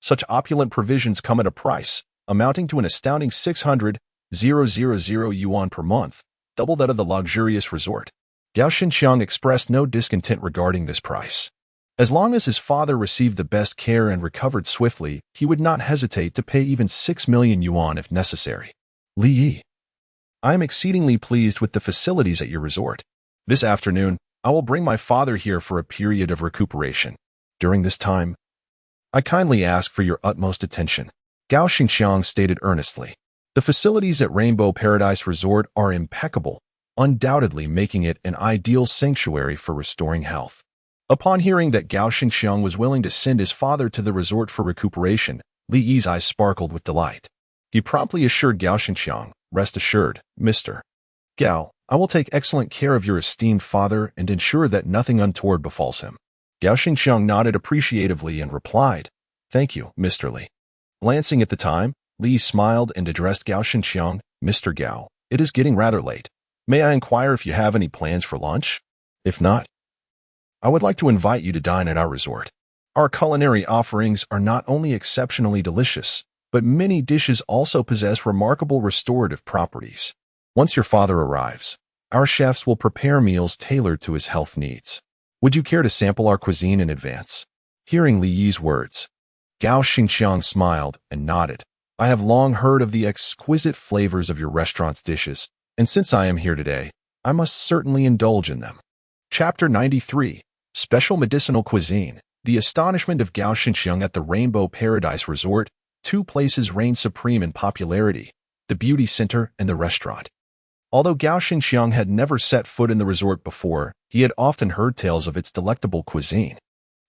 such opulent provisions come at a price, amounting to an astounding 600,000 yuan per month, double that of the luxurious resort. Gao Xingqiang expressed no discontent regarding this price. As long as his father received the best care and recovered swiftly, he would not hesitate to pay even 6 million yuan if necessary. "Li Yi, I am exceedingly pleased with the facilities at your resort. This afternoon, I will bring my father here for a period of recuperation. During this time, I kindly ask for your utmost attention," Gao Xingqiang stated earnestly. The facilities at Rainbow Paradise Resort are impeccable, undoubtedly making it an ideal sanctuary for restoring health. Upon hearing that Gao Xingqiang was willing to send his father to the resort for recuperation, Li Yi's eyes sparkled with delight. He promptly assured Gao Xingqiang, "Rest assured, Mr. Gao, I will take excellent care of your esteemed father and ensure that nothing untoward befalls him." Gao Xingqiang nodded appreciatively and replied, "Thank you, Mr. Li." Glancing at the time, Li smiled and addressed Gao Xingqiang, "Mr. Gao, it is getting rather late. May I inquire if you have any plans for lunch? If not, I would like to invite you to dine at our resort. Our culinary offerings are not only exceptionally delicious, but many dishes also possess remarkable restorative properties. Once your father arrives, our chefs will prepare meals tailored to his health needs. Would you care to sample our cuisine in advance?" Hearing Li Yi's words, Gao Xingqiang smiled and nodded. "I have long heard of the exquisite flavors of your restaurant's dishes, and since I am here today, I must certainly indulge in them." Chapter 93, Special Medicinal Cuisine. The astonishment of Gao Xingqiang at the Rainbow Paradise Resort. 2 places reigned supreme in popularity, the beauty center and the restaurant. Although Gao Xingqiang had never set foot in the resort before, he had often heard tales of its delectable cuisine.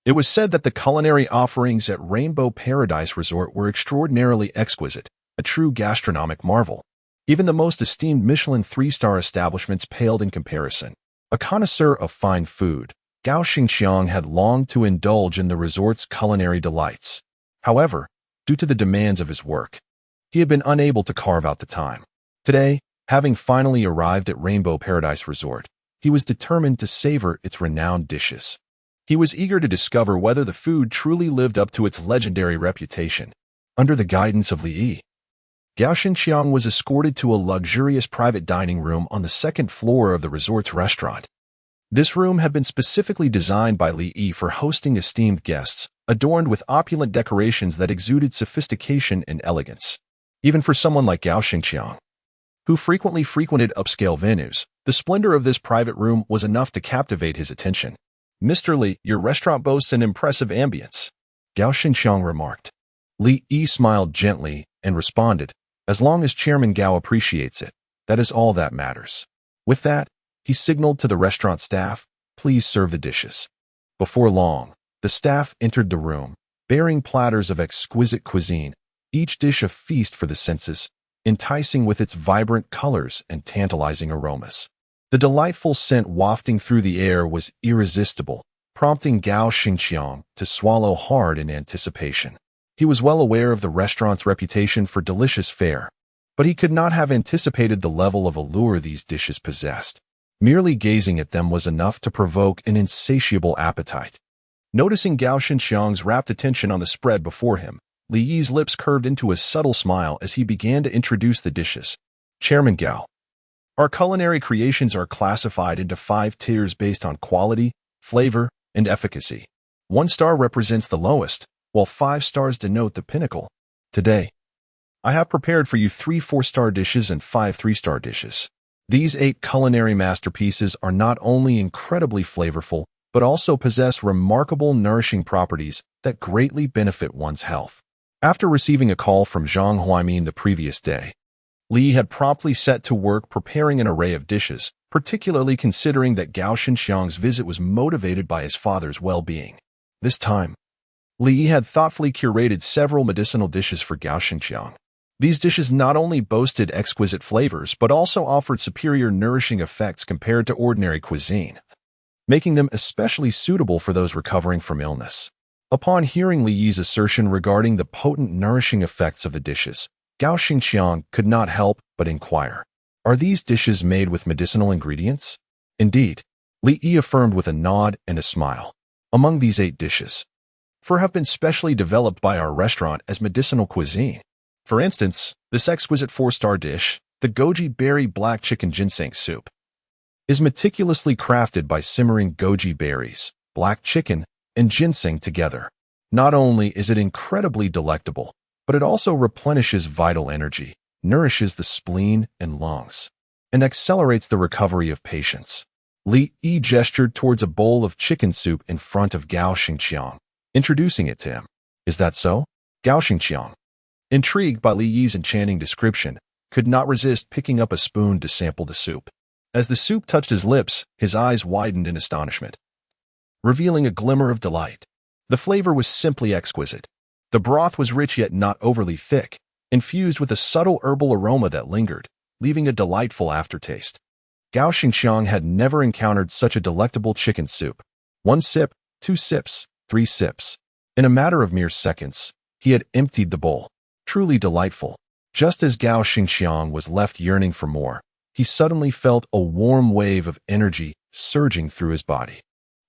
It was said that the culinary offerings at Rainbow Paradise Resort were extraordinarily exquisite, a true gastronomic marvel. Even the most esteemed Michelin 3-star establishments paled in comparison. A connoisseur of fine food, Gao Xingqiang had longed to indulge in the resort's culinary delights. However, due to the demands of his work, he had been unable to carve out the time. Today, having finally arrived at Rainbow Paradise Resort, he was determined to savor its renowned dishes. He was eager to discover whether the food truly lived up to its legendary reputation. Under the guidance of Li Yi, Gao Xinqiang was escorted to a luxurious private dining room on the second floor of the resort's restaurant. This room had been specifically designed by Li Yi for hosting esteemed guests, adorned with opulent decorations that exuded sophistication and elegance. Even for someone like Gao Xinqiang, who frequently frequented upscale venues, the splendor of this private room was enough to captivate his attention. "Mr. Li, your restaurant boasts an impressive ambience," Gao Xinqiang remarked. Li Yi smiled gently and responded, "As long as Chairman Gao appreciates it, that is all that matters." With that, he signaled to the restaurant staff, "Please serve the dishes." Before long, the staff entered the room, bearing platters of exquisite cuisine, each dish a feast for the senses, enticing with its vibrant colors and tantalizing aromas. The delightful scent wafting through the air was irresistible, prompting Gao Xinqiang to swallow hard in anticipation. He was well aware of the restaurant's reputation for delicious fare, but he could not have anticipated the level of allure these dishes possessed. Merely gazing at them was enough to provoke an insatiable appetite. Noticing Gao Xinqiang's rapt attention on the spread before him, Li Yi's lips curved into a subtle smile as he began to introduce the dishes. "Chairman Gao, our culinary creations are classified into 5 tiers based on quality, flavor, and efficacy. 1 star represents the lowest, while 5 stars denote the pinnacle. Today, I have prepared for you 3 4-star dishes and 5 3-star dishes. These 8 culinary masterpieces are not only incredibly flavorful, but also possess remarkable nourishing properties that greatly benefit one's health." After receiving a call from Zhang Huaimin the previous day, Li had promptly set to work preparing an array of dishes, particularly considering that Gao Xinqiang's visit was motivated by his father's well-being. This time, Li had thoughtfully curated several medicinal dishes for Gao Xinqiang. These dishes not only boasted exquisite flavors, but also offered superior nourishing effects compared to ordinary cuisine, making them especially suitable for those recovering from illness. Upon hearing Li Yi's assertion regarding the potent nourishing effects of the dishes, Gao Xinqiang could not help but inquire, "Are these dishes made with medicinal ingredients?" "Indeed," Li Yi affirmed with a nod and a smile. "Among these 8 dishes, 4 have been specially developed by our restaurant as medicinal cuisine. For instance, this exquisite 4-star dish, the goji berry black chicken ginseng soup, is meticulously crafted by simmering goji berries, black chicken, and ginseng together. Not only is it incredibly delectable, but it also replenishes vital energy, nourishes the spleen and lungs, and accelerates the recovery of patients." Li Yi gestured towards a bowl of chicken soup in front of Gao Xinqiang, introducing it to him. "Is that so?" Gao Xinqiang, intrigued by Li Yi's enchanting description, could not resist picking up a spoon to sample the soup. As the soup touched his lips, his eyes widened in astonishment, revealing a glimmer of delight. The flavor was simply exquisite. The broth was rich yet not overly thick, infused with a subtle herbal aroma that lingered, leaving a delightful aftertaste. Gao Xinqiang had never encountered such a delectable chicken soup. 1 sip, 2 sips, 3 sips. In a matter of mere seconds, he had emptied the bowl. Truly delightful. Just as Gao Xinqiang was left yearning for more, he suddenly felt a warm wave of energy surging through his body.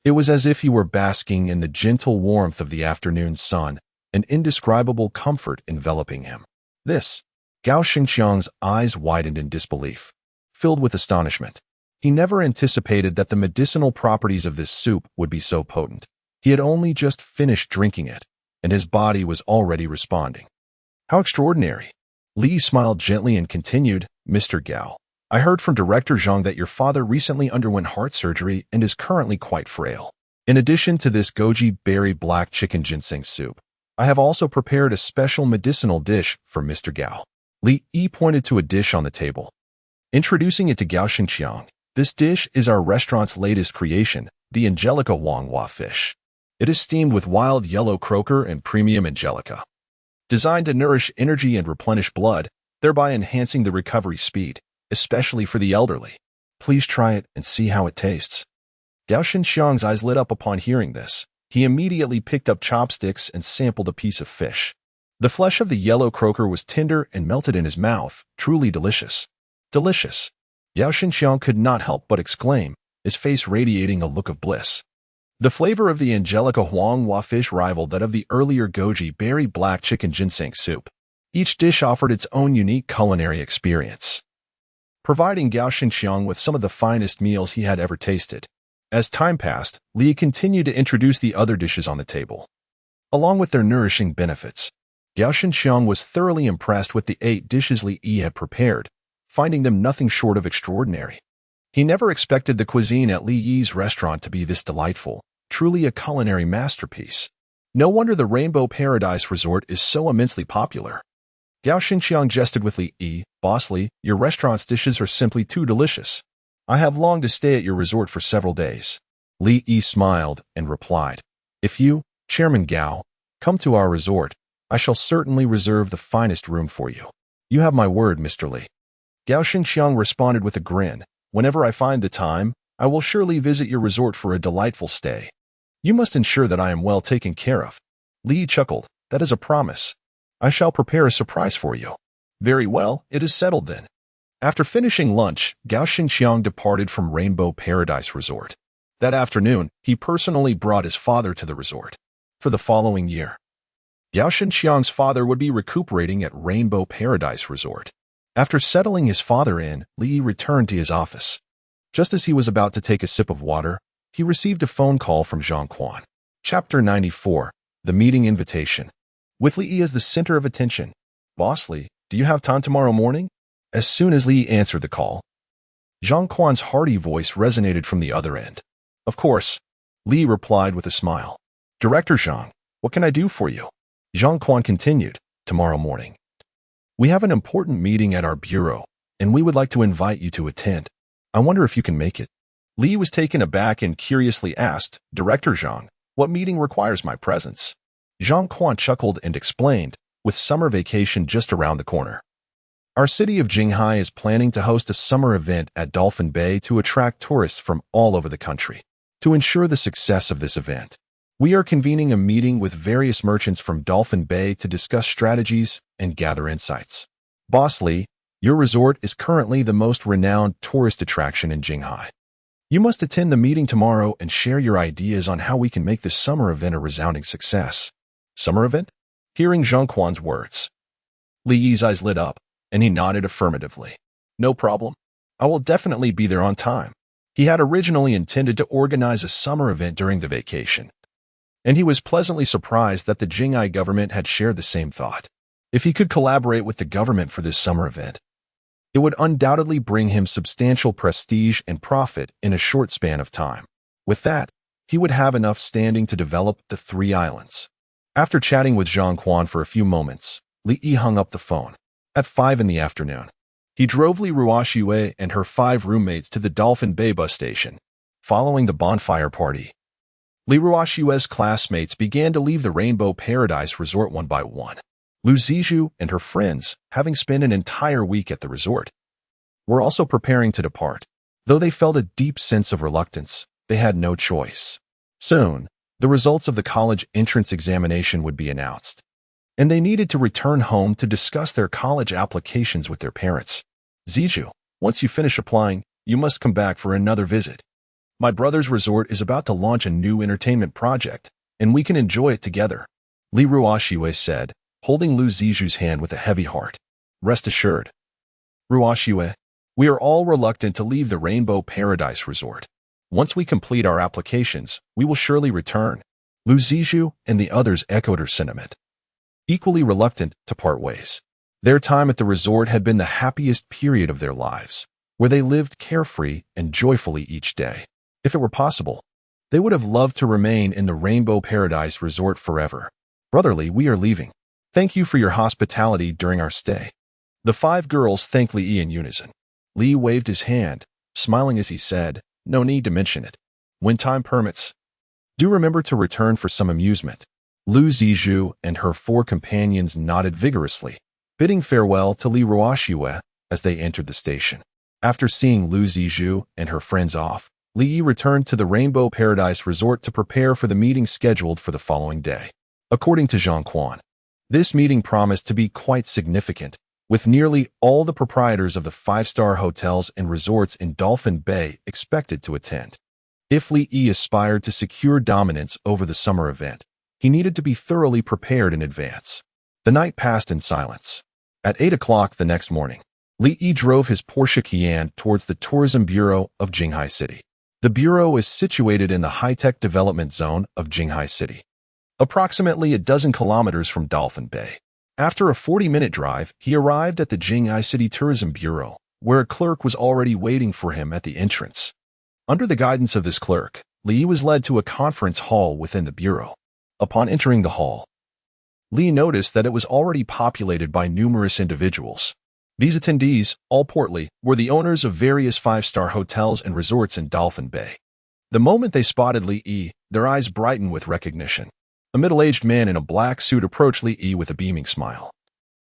It was as if he were basking in the gentle warmth of the afternoon sun, an indescribable comfort enveloping him. This, Gao Xinqiang's eyes widened in disbelief, filled with astonishment. He never anticipated that the medicinal properties of this soup would be so potent. He had only just finished drinking it, and his body was already responding. "How extraordinary." Li smiled gently and continued, "Mr. Gao, I heard from Director Zhang that your father recently underwent heart surgery and is currently quite frail. In addition to this goji berry black chicken ginseng soup, I have also prepared a special medicinal dish for Mr. Gao." Li Yi pointed to a dish on the table, introducing it to Gao Xinqiang. "This dish is our restaurant's latest creation, the Angelica Wanghua fish. It is steamed with wild yellow croaker and premium Angelica, designed to nourish energy and replenish blood, thereby enhancing the recovery speed, especially for the elderly. Please try it and see how it tastes." Gao Xinqiang's eyes lit up upon hearing this. He immediately picked up chopsticks and sampled a piece of fish. The flesh of the yellow croaker was tender and melted in his mouth, truly delicious. "Delicious." Gao Xinqiang could not help but exclaim, his face radiating a look of bliss. The flavor of the Angelica Huanghua fish rivaled that of the earlier goji berry black chicken ginseng soup. Each dish offered its own unique culinary experience, providing Gao Xinxiang with some of the finest meals he had ever tasted. As time passed, Li continued to introduce the other dishes on the table, along with their nourishing benefits. Gao Xinxiang was thoroughly impressed with the 8 dishes Li Yi had prepared, finding them nothing short of extraordinary. He never expected the cuisine at Li Yi's restaurant to be this delightful, truly a culinary masterpiece. No wonder the Rainbow Paradise Resort is so immensely popular. Gao Xinxiang jested with Li Yi, "Boss Li, your restaurant's dishes are simply too delicious. I have longed to stay at your resort for several days." Li Yi smiled and replied, "If you, Chairman Gao, come to our resort, I shall certainly reserve the finest room for you." "You have my word, Mr. Li." Gao Xinxiang responded with a grin, "Whenever I find the time, I will surely visit your resort for a delightful stay. You must ensure that I am well taken care of." Li Yi chuckled, "That is a promise. I shall prepare a surprise for you." "Very well, it is settled then." After finishing lunch, Gao Xinxiang departed from Rainbow Paradise Resort. That afternoon, he personally brought his father to the resort. For the following year, Gao Xinxiang's father would be recuperating at Rainbow Paradise Resort. After settling his father in, Li Yi returned to his office. Just as he was about to take a sip of water, he received a phone call from Zhang Quan. Chapter 94. The Meeting Invitation. With Li Yi as the center of attention. "Boss Li, do you have time tomorrow morning?" As soon as Li Yi answered the call, Zhang Quan's hearty voice resonated from the other end. "Of course," Li Yi replied with a smile. "Director Zhang, what can I do for you?" Zhang Quan continued, "Tomorrow morning, we have an important meeting at our bureau, and we would like to invite you to attend. I wonder if you can make it." Li Yi was taken aback and curiously asked, "Director Zhang, what meeting requires my presence?" Zhang Quan chuckled and explained, "With summer vacation just around the corner, our city of Jinghai is planning to host a summer event at Dolphin Bay to attract tourists from all over the country. To ensure the success of this event, we are convening a meeting with various merchants from Dolphin Bay to discuss strategies and gather insights. Boss Li, your resort is currently the most renowned tourist attraction in Jinghai. You must attend the meeting tomorrow and share your ideas on how we can make this summer event a resounding success." "Summer event?" Hearing Zhang Quan's words, Li Yi's eyes lit up, and he nodded affirmatively. "No problem. I will definitely be there on time." He had originally intended to organize a summer event during the vacation, and he was pleasantly surprised that the Jinghai government had shared the same thought. If he could collaborate with the government for this summer event, it would undoubtedly bring him substantial prestige and profit in a short span of time. With that, he would have enough standing to develop the 3 islands. After chatting with Zhang Quan for a few moments, Li Yi hung up the phone. At 5 in the afternoon, he drove Li Ruoxue and her 5 roommates to the Dolphin Bay bus station. Following the bonfire party, Li Ruoxue's classmates began to leave the Rainbow Paradise Resort one by one. Lu Zizhu and her friends, having spent an entire week at the resort, were also preparing to depart. Though they felt a deep sense of reluctance, they had no choice. Soon, the results of the college entrance examination would be announced, and they needed to return home to discuss their college applications with their parents. "Zizhu, once you finish applying, you must come back for another visit. My brother's resort is about to launch a new entertainment project, and we can enjoy it together," Li Ruoxue said, holding Lu Zizhu's hand with a heavy heart. "Rest assured, Ruoxue, we are all reluctant to leave the Rainbow Paradise Resort. Once we complete our applications, we will surely return." Lu Zizhu and the others echoed her sentiment, equally reluctant to part ways. Their time at the resort had been the happiest period of their lives, where they lived carefree and joyfully each day. If it were possible, they would have loved to remain in the Rainbow Paradise Resort forever. "Brotherly, we are leaving. Thank you for your hospitality during our stay." The 5 girls thanked Li Yi in unison. Li waved his hand, smiling as he said, "No need to mention it. When time permits, do remember to return for some amusement." Lu Zizhu and her 4 companions nodded vigorously, bidding farewell to Li Ruoxue as they entered the station. After seeing Lu Zizhu and her friends off, Li Yi returned to the Rainbow Paradise Resort to prepare for the meeting scheduled for the following day. According to Zhang Quan, this meeting promised to be quite significant, with nearly all the proprietors of the 5-star hotels and resorts in Dolphin Bay expected to attend. If Li Yi aspired to secure dominance over the summer event, he needed to be thoroughly prepared in advance. The night passed in silence. At 8 o'clock the next morning, Li Yi drove his Porsche Cayenne towards the Tourism Bureau of Jinghai City. The bureau is situated in the high-tech development zone of Jinghai City, approximately a dozen kilometers from Dolphin Bay. After a 40-minute drive, he arrived at the Jinghai City Tourism Bureau, where a clerk was already waiting for him at the entrance. Under the guidance of this clerk, Li was led to a conference hall within the bureau. Upon entering the hall, Li noticed that it was already populated by numerous individuals. These attendees, all portly, were the owners of various five-star hotels and resorts in Dolphin Bay. The moment they spotted Li Yi, their eyes brightened with recognition. A middle-aged man in a black suit approached Li Yi with a beaming smile,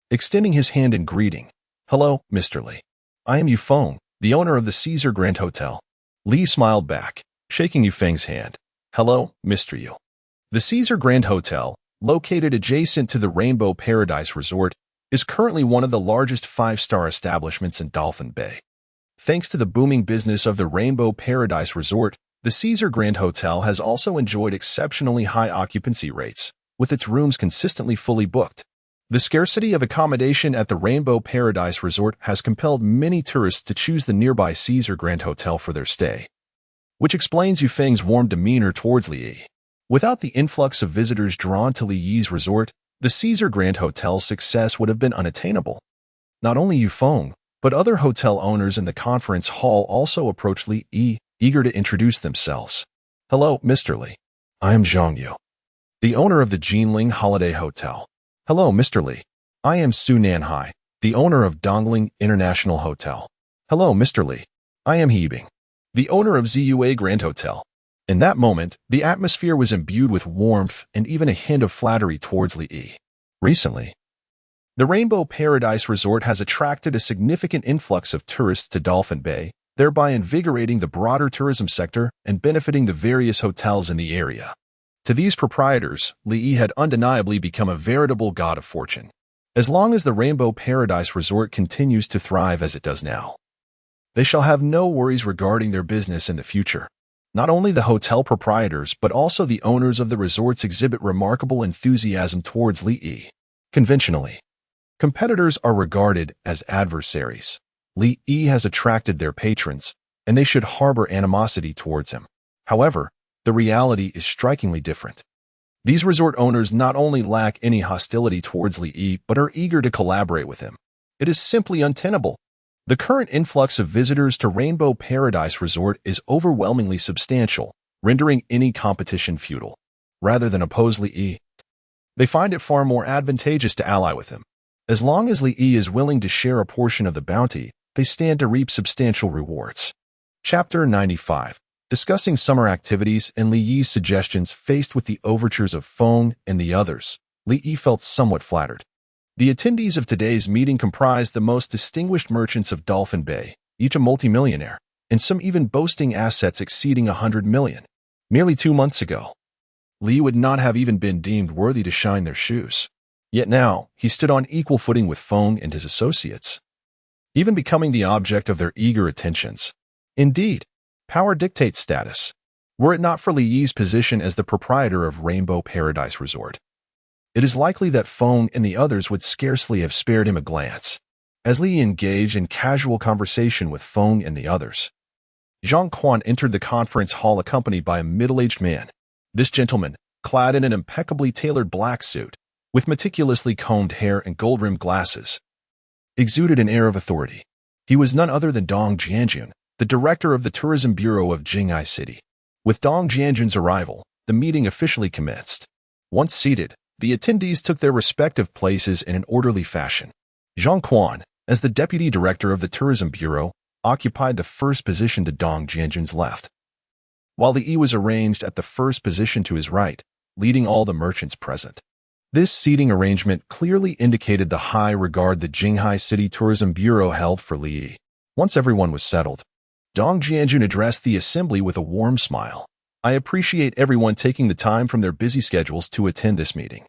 extending his hand in greeting. "Hello, Mr. Li. I am Yu Feng, the owner of the Caesar Grand Hotel." Li smiled back, shaking Yu Feng's hand. "Hello, Mr. Yu." The Caesar Grand Hotel, located adjacent to the Rainbow Paradise Resort, is currently one of the largest five-star establishments in Dolphin Bay. Thanks to the booming business of the Rainbow Paradise Resort, the Caesar Grand Hotel has also enjoyed exceptionally high occupancy rates, with its rooms consistently fully booked. The scarcity of accommodation at the Rainbow Paradise Resort has compelled many tourists to choose the nearby Caesar Grand Hotel for their stay, which explains Yu Feng's warm demeanor towards Li Yi. Without the influx of visitors drawn to Li Yi's resort, the Caesar Grand Hotel's success would have been unattainable. Not only Yu Feng, but other hotel owners in the conference hall also approached Li Yi, eager to introduce themselves. "Hello, Mr. Li. I am Zhang Yu, the owner of the Jinling Holiday Hotel." "Hello, Mr. Li. I am Su Nanhai, the owner of Dongling International Hotel." "Hello, Mr. Li. I am He Bing, the owner of Zua Grand Hotel." In that moment, the atmosphere was imbued with warmth and even a hint of flattery towards Li Yi. Recently, the Rainbow Paradise Resort has attracted a significant influx of tourists to Dolphin Bay, thereby invigorating the broader tourism sector and benefiting the various hotels in the area. To these proprietors, Li Yi had undeniably become a veritable god of fortune. As long as the Rainbow Paradise Resort continues to thrive as it does now, they shall have no worries regarding their business in the future. Not only the hotel proprietors but also the owners of the resorts exhibit remarkable enthusiasm towards Li Yi. Conventionally, competitors are regarded as adversaries. Li Yi has attracted their patrons, and they should harbor animosity towards him. However, the reality is strikingly different. These resort owners not only lack any hostility towards Li Yi but are eager to collaborate with him. It is simply untenable. The current influx of visitors to Rainbow Paradise Resort is overwhelmingly substantial, rendering any competition futile. Rather than oppose Li Yi, they find it far more advantageous to ally with him. As long as Li Yi is willing to share a portion of the bounty, they stand to reap substantial rewards. Chapter 95. Discussing summer activities and Li Yi's suggestions. Faced with the overtures of Feng and the others, Li Yi felt somewhat flattered. The attendees of today's meeting comprised the most distinguished merchants of Dolphin Bay, each a multimillionaire, and some even boasting assets exceeding 100 million. Merely 2 months ago, Li would not have even been deemed worthy to shine their shoes. Yet now, he stood on equal footing with Feng and his associates, even becoming the object of their eager attentions. Indeed, power dictates status. Were it not for Li Yi's position as the proprietor of Rainbow Paradise Resort, it is likely that Feng and the others would scarcely have spared him a glance. As Li engaged in casual conversation with Feng and the others, Zhang Quan entered the conference hall accompanied by a middle-aged man. This gentleman, clad in an impeccably tailored black suit, with meticulously combed hair and gold-rimmed glasses, exuded an air of authority. He was none other than Dong Jianjun, the director of the Tourism Bureau of Jinghai City. With Dong Jianjun's arrival, the meeting officially commenced. Once seated, the attendees took their respective places in an orderly fashion. Zhang Quan, as the deputy director of the Tourism Bureau, occupied the first position to Dong Jianjun's left, while Li Yi was arranged at the first position to his right, leading all the merchants present. This seating arrangement clearly indicated the high regard the Jinghai City Tourism Bureau held for Li Yi. Once everyone was settled, Dong Jianjun addressed the assembly with a warm smile. "I appreciate everyone taking the time from their busy schedules to attend this meeting.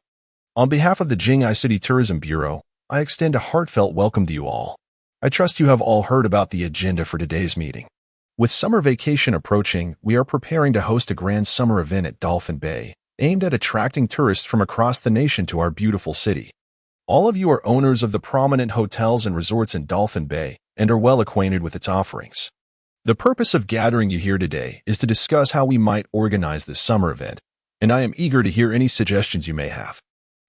On behalf of the Jinghai City Tourism Bureau, I extend a heartfelt welcome to you all. I trust you have all heard about the agenda for today's meeting. With summer vacation approaching, we are preparing to host a grand summer event at Dolphin Bay, aimed at attracting tourists from across the nation to our beautiful city. All of you are owners of the prominent hotels and resorts in Dolphin Bay and are well acquainted with its offerings. The purpose of gathering you here today is to discuss how we might organize this summer event, and I am eager to hear any suggestions you may have.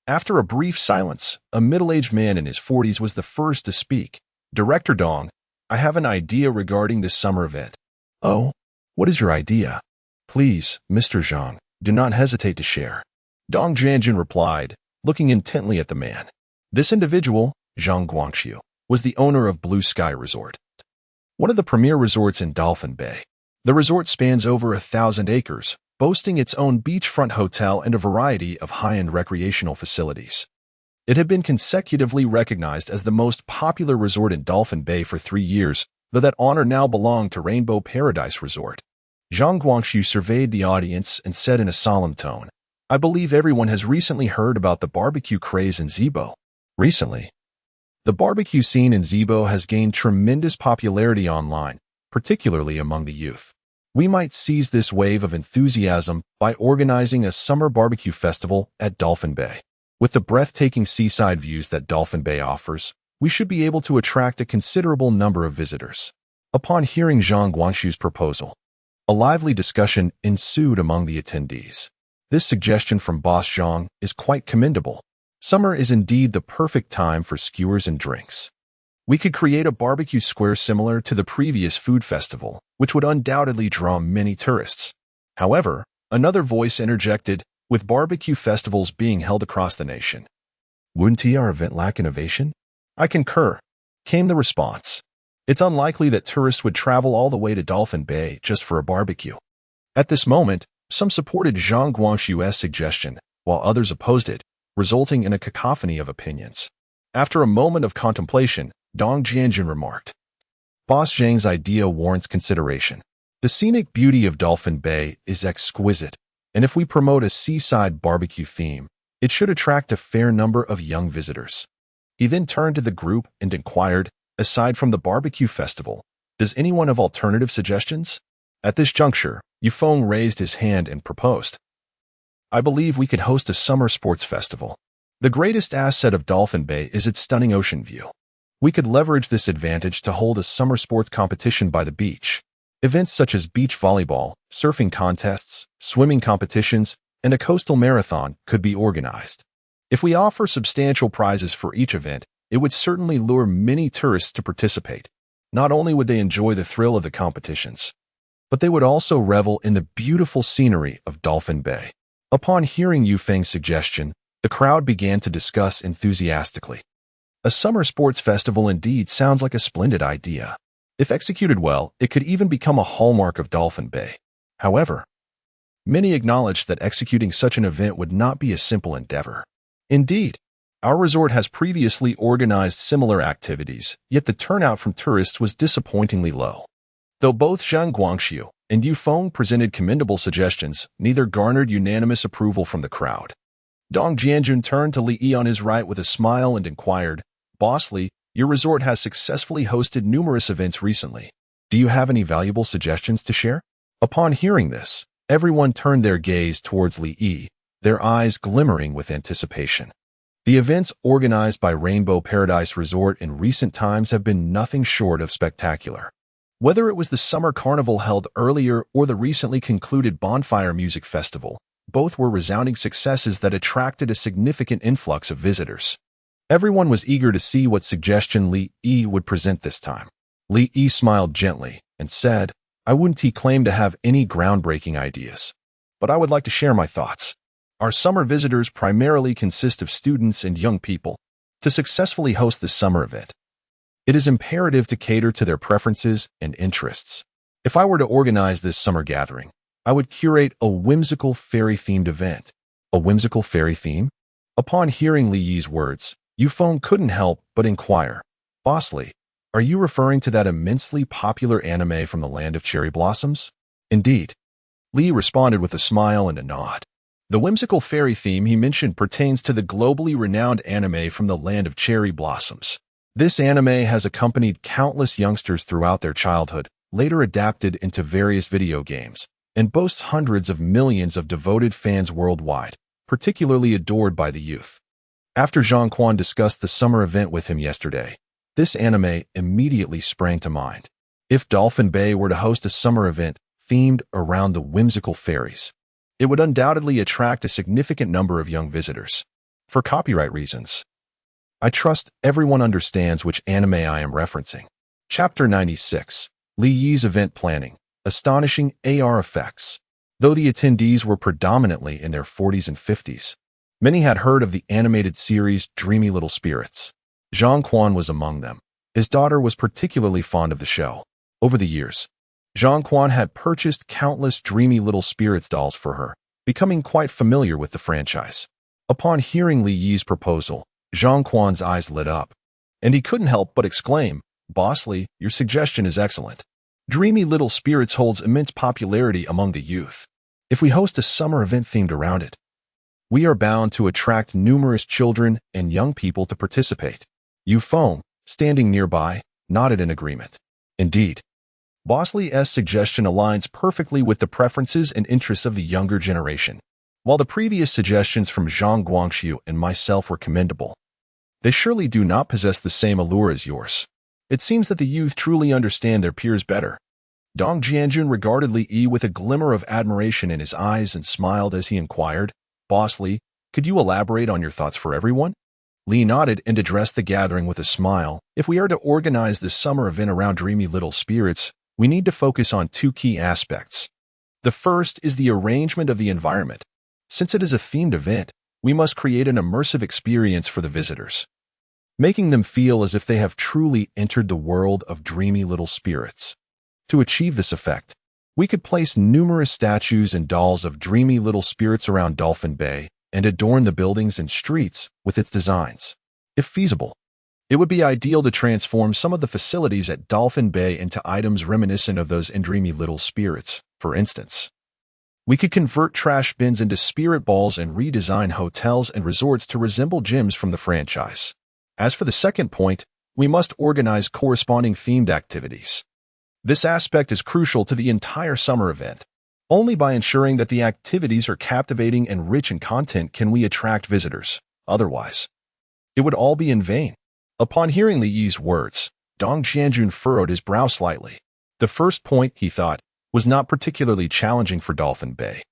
After a brief silence, a middle-aged man in his 40s was the first to speak. Director Dong, I have an idea regarding this summer event. Oh, what is your idea? Please, Mr. Zhang, do not hesitate to share. Dong Jianjun replied, looking intently at the man. This individual, Zhang Guangxiu, was the owner of Blue Sky Resort, one of the premier resorts in Dolphin Bay. The resort spans over 1,000 acres, boasting its own beachfront hotel and a variety of high-end recreational facilities. It had been consecutively recognized as the most popular resort in Dolphin Bay for 3 years, though that honor now belonged to Rainbow Paradise Resort. Zhang Guangxiu surveyed the audience and said in a solemn tone, I believe everyone has recently heard about the barbecue craze in Zibo. Recently, the barbecue scene in Zibo has gained tremendous popularity online, particularly among the youth. We might seize this wave of enthusiasm by organizing a summer barbecue festival at Dolphin Bay. With the breathtaking seaside views that Dolphin Bay offers, we should be able to attract a considerable number of visitors. Upon hearing Zhang Guangxiu's proposal, a lively discussion ensued among the attendees. This suggestion from Boss Zhang is quite commendable. Summer is indeed the perfect time for skewers and drinks. We could create a barbecue square similar to the previous food festival, which would undoubtedly draw many tourists. However, another voice interjected, with barbecue festivals being held across the nation, wouldn't our event lack innovation? I concur, came the response. It's unlikely that tourists would travel all the way to Dolphin Bay just for a barbecue. At this moment, some supported Zhang Guangxiu's suggestion, while others opposed it, resulting in a cacophony of opinions. After a moment of contemplation, Dong Jianjun remarked, Boss Zhang's idea warrants consideration. The scenic beauty of Dolphin Bay is exquisite, and if we promote a seaside barbecue theme, it should attract a fair number of young visitors. He then turned to the group and inquired, aside from the barbecue festival, does anyone have alternative suggestions? At this juncture, Yufeng raised his hand and proposed, I believe we could host a summer sports festival. The greatest asset of Dolphin Bay is its stunning ocean view. We could leverage this advantage to hold a summer sports competition by the beach. Events such as beach volleyball, surfing contests, swimming competitions, and a coastal marathon could be organized. If we offer substantial prizes for each event, it would certainly lure many tourists to participate. Not only would they enjoy the thrill of the competitions, but they would also revel in the beautiful scenery of Dolphin Bay. Upon hearing Yufeng's suggestion, the crowd began to discuss enthusiastically. A summer sports festival indeed sounds like a splendid idea. If executed well, it could even become a hallmark of Dolphin Bay. However, many acknowledged that executing such an event would not be a simple endeavor. Indeed, our resort has previously organized similar activities, yet the turnout from tourists was disappointingly low. Though both Zhang Guangxiu and Yufeng presented commendable suggestions, neither garnered unanimous approval from the crowd. Dong Jianjun turned to Li Yi on his right with a smile and inquired, Boss Li, your resort has successfully hosted numerous events recently. Do you have any valuable suggestions to share? Upon hearing this, everyone turned their gaze towards Li Yi, their eyes glimmering with anticipation. The events organized by Rainbow Paradise Resort in recent times have been nothing short of spectacular. Whether it was the summer carnival held earlier or the recently concluded Bonfire Music Festival, both were resounding successes that attracted a significant influx of visitors. Everyone was eager to see what suggestion Li Yi would present this time. Li Yi smiled gently and said, I wouldn't claim to have any groundbreaking ideas, but I would like to share my thoughts. Our summer visitors primarily consist of students and young people. To successfully host this summer event, it is imperative to cater to their preferences and interests. If I were to organize this summer gathering, I would curate a whimsical fairy-themed event. A whimsical fairy theme? Upon hearing Li Yi's words, Yufeng couldn't help but inquire, Boss Li, are you referring to that immensely popular anime from the land of cherry blossoms? Indeed. Li responded with a smile and a nod. The whimsical fairy theme he mentioned pertains to the globally renowned anime from the land of cherry blossoms. This anime has accompanied countless youngsters throughout their childhood, later adapted into various video games, and boasts hundreds of millions of devoted fans worldwide, particularly adored by the youth. After Zhang Quan discussed the summer event with him yesterday, this anime immediately sprang to mind. If Dolphin Bay were to host a summer event themed around the whimsical fairies, it would undoubtedly attract a significant number of young visitors. For copyright reasons, I trust everyone understands which anime I am referencing. Chapter 96. Li Yi's Event Planning. Astonishing AR Effects. Though the attendees were predominantly in their 40s and 50s, many had heard of the animated series Dreamy Little Spirits. Zhang Quan was among them. His daughter was particularly fond of the show. Over the years, Zhang Quan had purchased countless Dreamy Little Spirits dolls for her, becoming quite familiar with the franchise. Upon hearing Li Yi's proposal, Zhang Quan's eyes lit up, and he couldn't help but exclaim, "Boss Li, your suggestion is excellent. Dreamy Little Spirits holds immense popularity among the youth. If we host a summer event themed around it, we are bound to attract numerous children and young people to participate." Yu Feng, standing nearby, nodded in agreement. Indeed, Boss Li's suggestion aligns perfectly with the preferences and interests of the younger generation. While the previous suggestions from Zhang Guangxiu and myself were commendable, they surely do not possess the same allure as yours. It seems that the youth truly understand their peers better. Dong Jianjun regarded Li Yi with a glimmer of admiration in his eyes and smiled as he inquired, "Boss Li, could you elaborate on your thoughts for everyone?" Li nodded and addressed the gathering with a smile. "If we are to organize this summer event around Dreamy Little Spirits, we need to focus on two key aspects. The first is the arrangement of the environment. Since it is a themed event, we must create an immersive experience for the visitors, making them feel as if they have truly entered the world of Dreamy Little Spirits. To achieve this effect, we could place numerous statues and dolls of Dreamy Little Spirits around Dolphin Bay and adorn the buildings and streets with its designs. If feasible, it would be ideal to transform some of the facilities at Dolphin Bay into items reminiscent of those in Dreamy Little Spirits. For instance, we could convert trash bins into spirit balls and redesign hotels and resorts to resemble gyms from the franchise. As for the second point, we must organize corresponding themed activities. This aspect is crucial to the entire summer event. Only by ensuring that the activities are captivating and rich in content can we attract visitors. Otherwise, it would all be in vain. Upon hearing Li Yi's words, Dong Jianjun furrowed his brow slightly. The first point, he thought, was not particularly challenging for Dolphin Bay.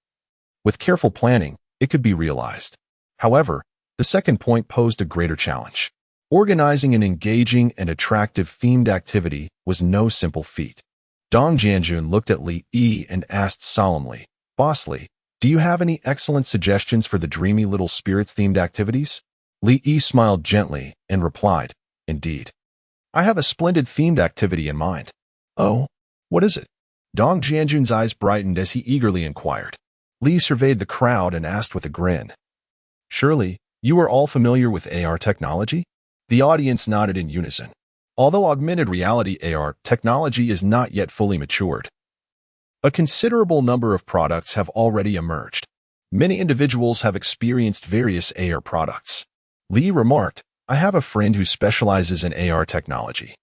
With careful planning, it could be realized. However, the second point posed a greater challenge. Organizing an engaging and attractive themed activity was no simple feat. Dong Jianjun looked at Li Yi and asked solemnly, "Boss Li, do you have any excellent suggestions for the Dreamy Little Spirits themed activities?" Li Yi smiled gently and replied, "Indeed. I have a splendid themed activity in mind." "Oh, what is it?" Dong Jianjun's eyes brightened as he eagerly inquired. Li surveyed the crowd and asked with a grin, "Surely, you are all familiar with AR technology?" The audience nodded in unison. Although augmented reality AR technology is not yet fully matured, a considerable number of products have already emerged. Many individuals have experienced various AR products. Li remarked, "I have a friend who specializes in AR technology,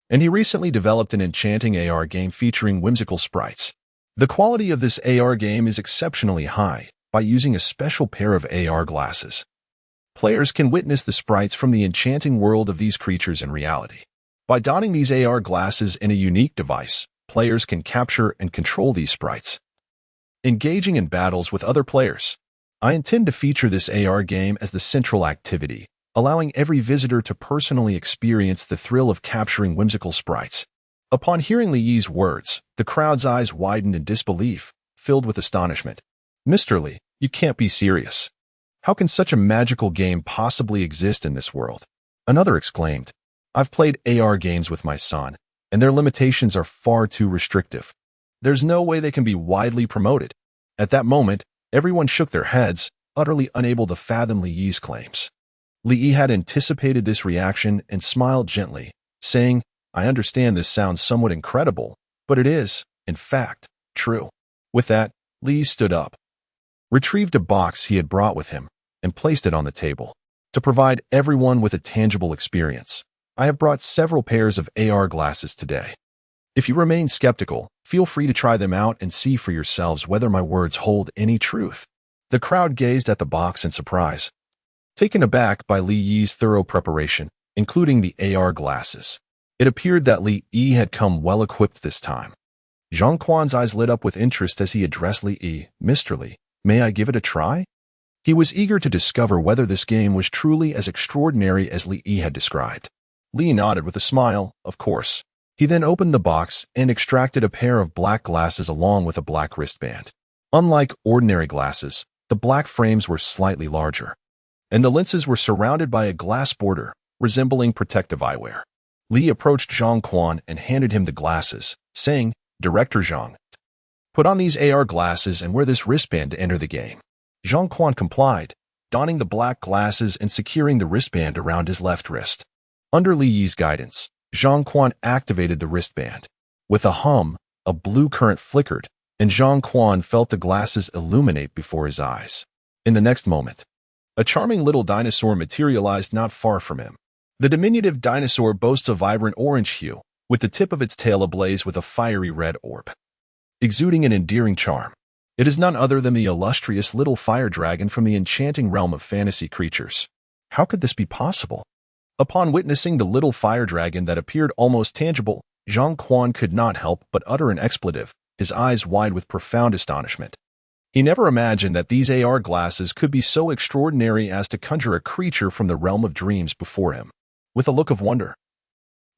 and he recently developed an enchanting AR game featuring whimsical sprites. The quality of this AR game is exceptionally high. By using a special pair of AR glasses, players can witness the sprites from the enchanting world of these creatures in reality. By donning these AR glasses in a unique device, players can capture and control these sprites, engaging in battles with other players. I intend to feature this AR game as the central activity, allowing every visitor to personally experience the thrill of capturing whimsical sprites." Upon hearing Li Yi's words, the crowd's eyes widened in disbelief, filled with astonishment. "Mr. Li, you can't be serious. How can such a magical game possibly exist in this world?" Another exclaimed, "I've played AR games with my son, and their limitations are far too restrictive. There's no way they can be widely promoted." At that moment, everyone shook their heads, utterly unable to fathom Li Yi's claims. Li Yi had anticipated this reaction and smiled gently, saying, "I understand this sounds somewhat incredible, but it is, in fact, true." With that, Li stood up, retrieved a box he had brought with him, and placed it on the table. "To provide everyone with a tangible experience, I have brought several pairs of AR glasses today. If you remain skeptical, feel free to try them out and see for yourselves whether my words hold any truth. The crowd gazed at the box in surprise, taken aback by Li Yi's thorough preparation, including the AR glasses. It appeared that Li Yi had come well-equipped this time. Zhang Quan's eyes lit up with interest as he addressed Li Yi. "Mr. Li, may I give it a try?" He was eager to discover whether this game was truly as extraordinary as Li Yi had described. Li nodded with a smile, of course. He then opened the box and extracted a pair of black glasses along with a black wristband. Unlike ordinary glasses, the black frames were slightly larger, and the lenses were surrounded by a glass border, resembling protective eyewear. Li approached Zhang Quan and handed him the glasses, saying, "Director Zhang, put on these AR glasses and wear this wristband to enter the game." Zhang Quan complied, donning the black glasses and securing the wristband around his left wrist. Under Li Yi's guidance, Zhang Quan activated the wristband. With a hum, a blue current flickered, and Zhang Quan felt the glasses illuminate before his eyes. In the next moment, a charming little dinosaur materialized not far from him. The diminutive dinosaur boasts a vibrant orange hue, with the tip of its tail ablaze with a fiery red orb, exuding an endearing charm. It is none other than the illustrious little fire dragon from the enchanting realm of fantasy creatures. How could this be possible? Upon witnessing the little fire dragon that appeared almost tangible, Zhang Quan could not help but utter an expletive, his eyes wide with profound astonishment. He never imagined that these AR glasses could be so extraordinary as to conjure a creature from the realm of dreams before him. With a look of wonder,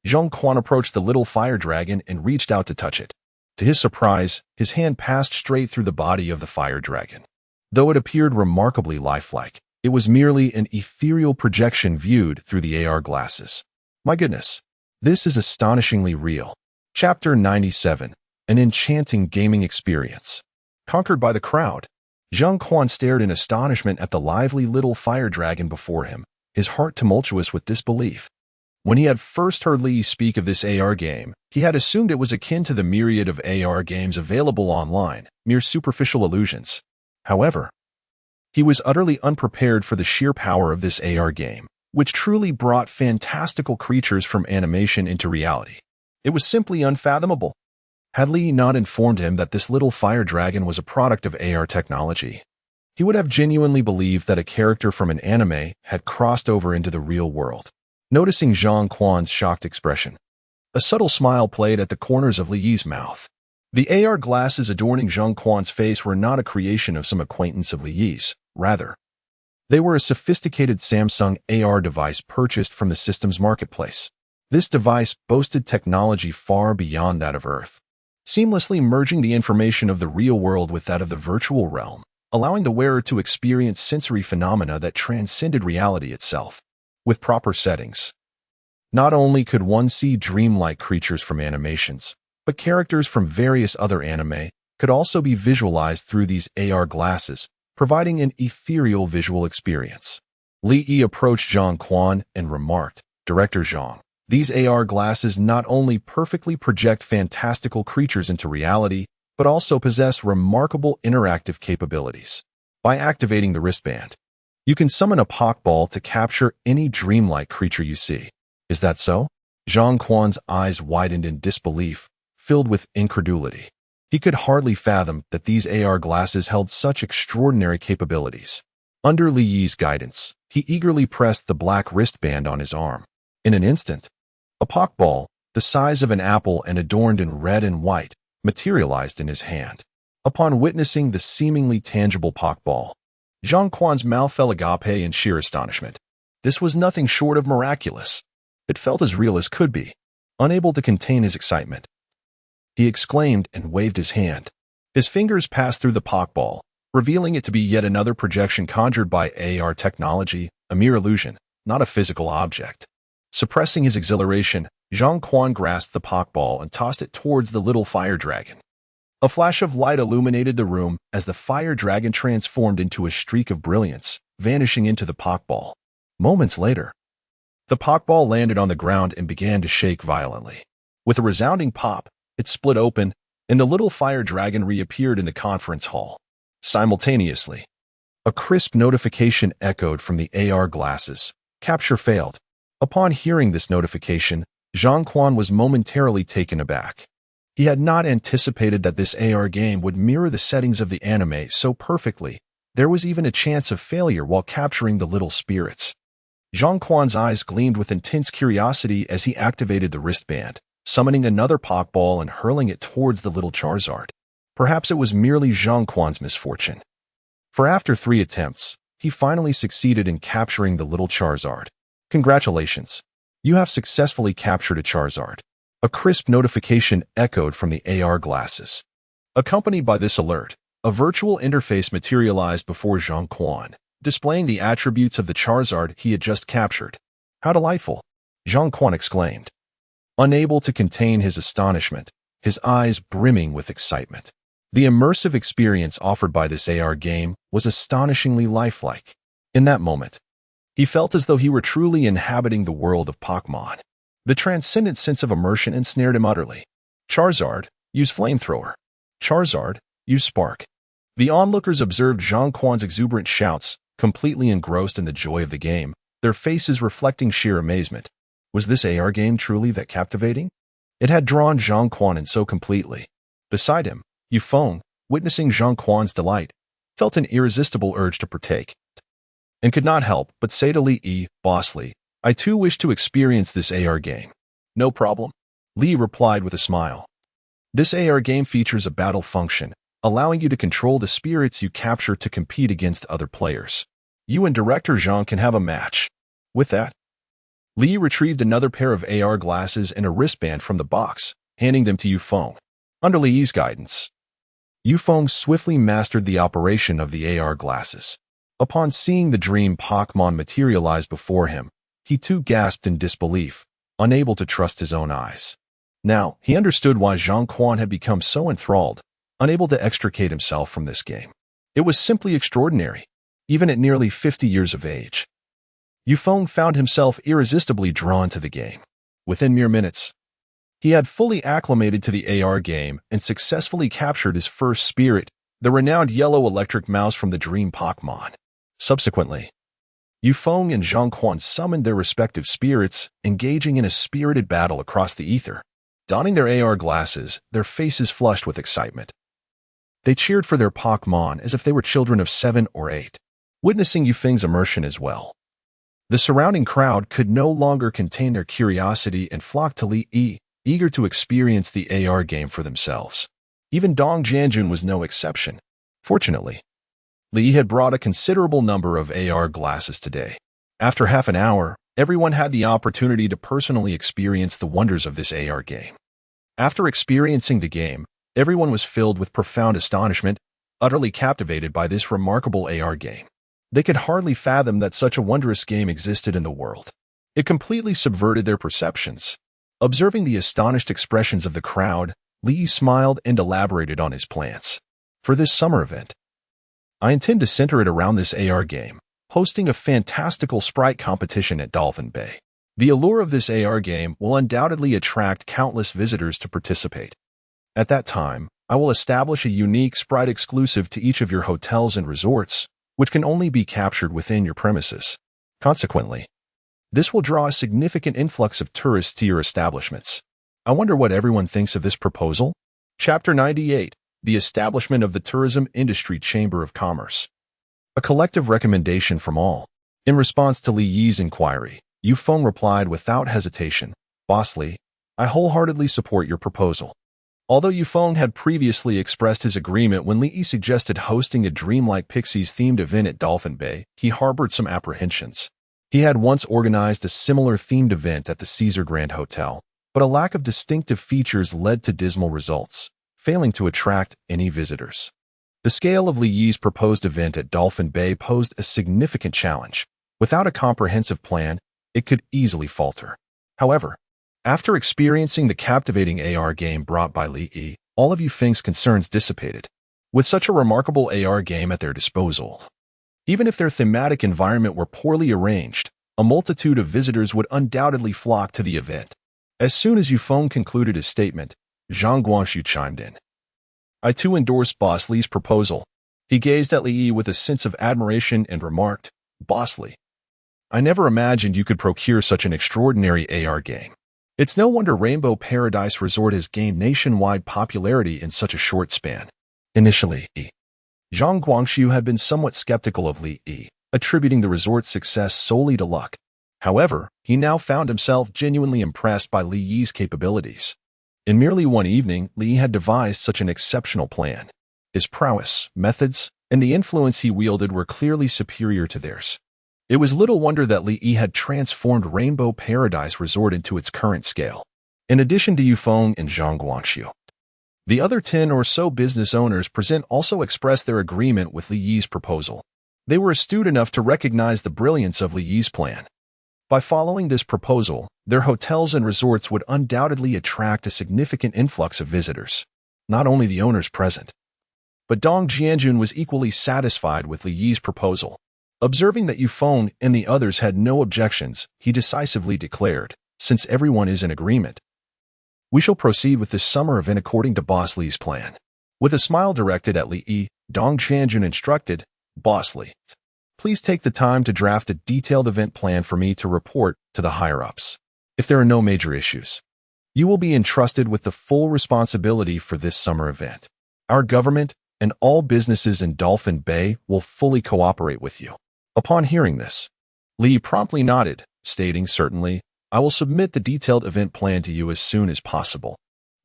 Zhang Quan approached the little fire dragon and reached out to touch it. To his surprise, his hand passed straight through the body of the fire dragon. Though it appeared remarkably lifelike, it was merely an ethereal projection viewed through the AR glasses. My goodness, this is astonishingly real. Chapter 97. An enchanting gaming experience. Conquered by the crowd, Zhang Quan stared in astonishment at the lively little fire dragon before him, his heart tumultuous with disbelief. When he had first heard Li speak of this AR game, he had assumed it was akin to the myriad of AR games available online, mere superficial illusions. However, he was utterly unprepared for the sheer power of this AR game, which truly brought fantastical creatures from animation into reality. It was simply unfathomable. Had Li not informed him that this little fire dragon was a product of AR technology, he would have genuinely believed that a character from an anime had crossed over into the real world. Noticing Zhang Quan's shocked expression, a subtle smile played at the corners of Li Yi's mouth. The AR glasses adorning Zhang Quan's face were not a creation of some acquaintance of Li Yi's. Rather, they were a sophisticated Samsung AR device purchased from the system's marketplace. This device boasted technology far beyond that of Earth, seamlessly merging the information of the real world with that of the virtual realm, allowing the wearer to experience sensory phenomena that transcended reality itself. With proper settings, not only could one see dreamlike creatures from animations, but characters from various other anime could also be visualized through these AR glasses, providing an ethereal visual experience. Li Yi approached Zhang Quan and remarked, "Director Zhang, these AR glasses not only perfectly project fantastical creatures into reality, but also possess remarkable interactive capabilities. By activating the wristband, you can summon a Pokeball to capture any dreamlike creature you see. Is that so?" Zhang Quan's eyes widened in disbelief, filled with incredulity. He could hardly fathom that these AR glasses held such extraordinary capabilities. Under Li Yi's guidance, he eagerly pressed the black wristband on his arm. In an instant, a Pokeball, the size of an apple and adorned in red and white, materialized in his hand. Upon witnessing the seemingly tangible Pokeball, Zhang Quan's mouth fell agape in sheer astonishment. This was nothing short of miraculous. It felt as real as could be. Unable to contain his excitement, he exclaimed and waved his hand. His fingers passed through the Pokeball, revealing it to be yet another projection conjured by AR technology, a mere illusion, not a physical object. Suppressing his exhilaration, Zhang Quan grasped the Pokeball and tossed it towards the little fire dragon. A flash of light illuminated the room as the fire dragon transformed into a streak of brilliance, vanishing into the Pokeball. Moments later, the Pokeball landed on the ground and began to shake violently. With a resounding pop, it split open, and the little fire dragon reappeared in the conference hall. Simultaneously, a crisp notification echoed from the AR glasses. Capture failed. Upon hearing this notification, Zhang Quan was momentarily taken aback. He had not anticipated that this AR game would mirror the settings of the anime so perfectly. There was even a chance of failure while capturing the little spirits. Zhang Quan's eyes gleamed with intense curiosity as he activated the wristband, summoning another Pokeball and hurling it towards the little Charizard. Perhaps it was merely Zhang Quan's misfortune. For after 3 attempts, he finally succeeded in capturing the little Charizard. Congratulations! You have successfully captured a Charizard. A crisp notification echoed from the AR glasses. Accompanied by this alert, a virtual interface materialized before Zhang Quan, displaying the attributes of the Charizard he had just captured. How delightful! Zhang Quan exclaimed, unable to contain his astonishment, his eyes brimming with excitement. The immersive experience offered by this AR game was astonishingly lifelike. In that moment, he felt as though he were truly inhabiting the world of Pokemon. The transcendent sense of immersion ensnared him utterly. Charizard, use Flamethrower. Charizard, use Spark. The onlookers observed Zhang Quan's exuberant shouts, completely engrossed in the joy of the game, their faces reflecting sheer amazement. Was this AR game truly that captivating? It had drawn Zhang Quan in so completely. Beside him, Yufeng, witnessing Zhang Quan's delight, felt an irresistible urge to partake, and could not help but say to Li, "Boss Li, I too wish to experience this AR game." "No problem," Li replied with a smile. This AR game features a battle function, allowing you to control the spirits you capture to compete against other players. You and Director Zhang can have a match. With that, Li retrieved another pair of AR glasses and a wristband from the box, handing them to Yufeng. Under Li's guidance, Yufeng swiftly mastered the operation of the AR glasses. Upon seeing the dream Pokemon materialize before him, he too gasped in disbelief, unable to trust his own eyes. Now, he understood why Zhang Quan had become so enthralled, unable to extricate himself from this game. It was simply extraordinary, even at nearly 50 years of age. Yufeng found himself irresistibly drawn to the game. Within mere minutes, he had fully acclimated to the AR game and successfully captured his first spirit, the renowned yellow electric mouse from the dream Pokemon. Subsequently, Yufeng and Zhang Quan summoned their respective spirits, engaging in a spirited battle across the ether. Donning their AR glasses, their faces flushed with excitement. They cheered for their Pokemon as if they were children of 7 or 8, witnessing Yufeng's immersion as well. The surrounding crowd could no longer contain their curiosity and flocked to Li, eager to experience the AR game for themselves. Even Dong Jianjun was no exception. Fortunately, Li had brought a considerable number of AR glasses today. After half an hour, everyone had the opportunity to personally experience the wonders of this AR game. After experiencing the game, everyone was filled with profound astonishment, utterly captivated by this remarkable AR game. They could hardly fathom that such a wondrous game existed in the world. It completely subverted their perceptions. Observing the astonished expressions of the crowd, Li smiled and elaborated on his plans. For this summer event, I intend to center it around this AR game, hosting a fantastical sprite competition at Dolphin Bay. The allure of this AR game will undoubtedly attract countless visitors to participate. At that time, I will establish a unique sprite exclusive to each of your hotels and resorts, which can only be captured within your premises. Consequently, this will draw a significant influx of tourists to your establishments. I wonder what everyone thinks of this proposal? Chapter 98, The Establishment of the Tourism Industry Chamber of Commerce. A collective recommendation from all. In response to Li Yi's inquiry, Yufeng replied without hesitation, "Boss Li, I wholeheartedly support your proposal." Although Yufeng had previously expressed his agreement when Li Yi suggested hosting a Dreamlike Pixies-themed event at Dolphin Bay, he harbored some apprehensions. He had once organized a similar themed event at the Caesar Grand Hotel, but a lack of distinctive features led to dismal results, failing to attract any visitors. The scale of Li Yi's proposed event at Dolphin Bay posed a significant challenge. Without a comprehensive plan, it could easily falter. However, after experiencing the captivating AR game brought by Li Yi, all of Yufeng's concerns dissipated. With such a remarkable AR game at their disposal, even if their thematic environment were poorly arranged, a multitude of visitors would undoubtedly flock to the event. As soon as Yufeng concluded his statement, Zhang Guangxu chimed in. "I too endorse Boss Li's proposal." He gazed at Li Yi with a sense of admiration and remarked, "Boss Li, I never imagined you could procure such an extraordinary AR game. It's no wonder Rainbow Paradise Resort has gained nationwide popularity in such a short span. Initially, Zhang Guangxiu had been somewhat skeptical of Li Yi, attributing the resort's success solely to luck. However, he now found himself genuinely impressed by Li Yi's capabilities. In merely one evening, Li Yi had devised such an exceptional plan. His prowess, methods, and the influence he wielded were clearly superior to theirs. It was little wonder that Li Yi had transformed Rainbow Paradise Resort into its current scale. In addition to Yufeng and Zhang Guangxiu, the other 10 or so business owners present also expressed their agreement with Li Yi's proposal. They were astute enough to recognize the brilliance of Li Yi's plan. By following this proposal, their hotels and resorts would undoubtedly attract a significant influx of visitors. Not only the owners present, but Dong Jianjun was equally satisfied with Li Yi's proposal. Observing that Yufeng and the others had no objections, he decisively declared, "Since everyone is in agreement, we shall proceed with this summer event according to Boss Li's plan." With a smile directed at Li Yi, Dong Jianjun instructed, "Boss Li, please take the time to draft a detailed event plan for me to report to the higher-ups. If there are no major issues, you will be entrusted with the full responsibility for this summer event. Our government and all businesses in Dolphin Bay will fully cooperate with you." Upon hearing this, Li promptly nodded, stating, "Certainly, I will submit the detailed event plan to you as soon as possible."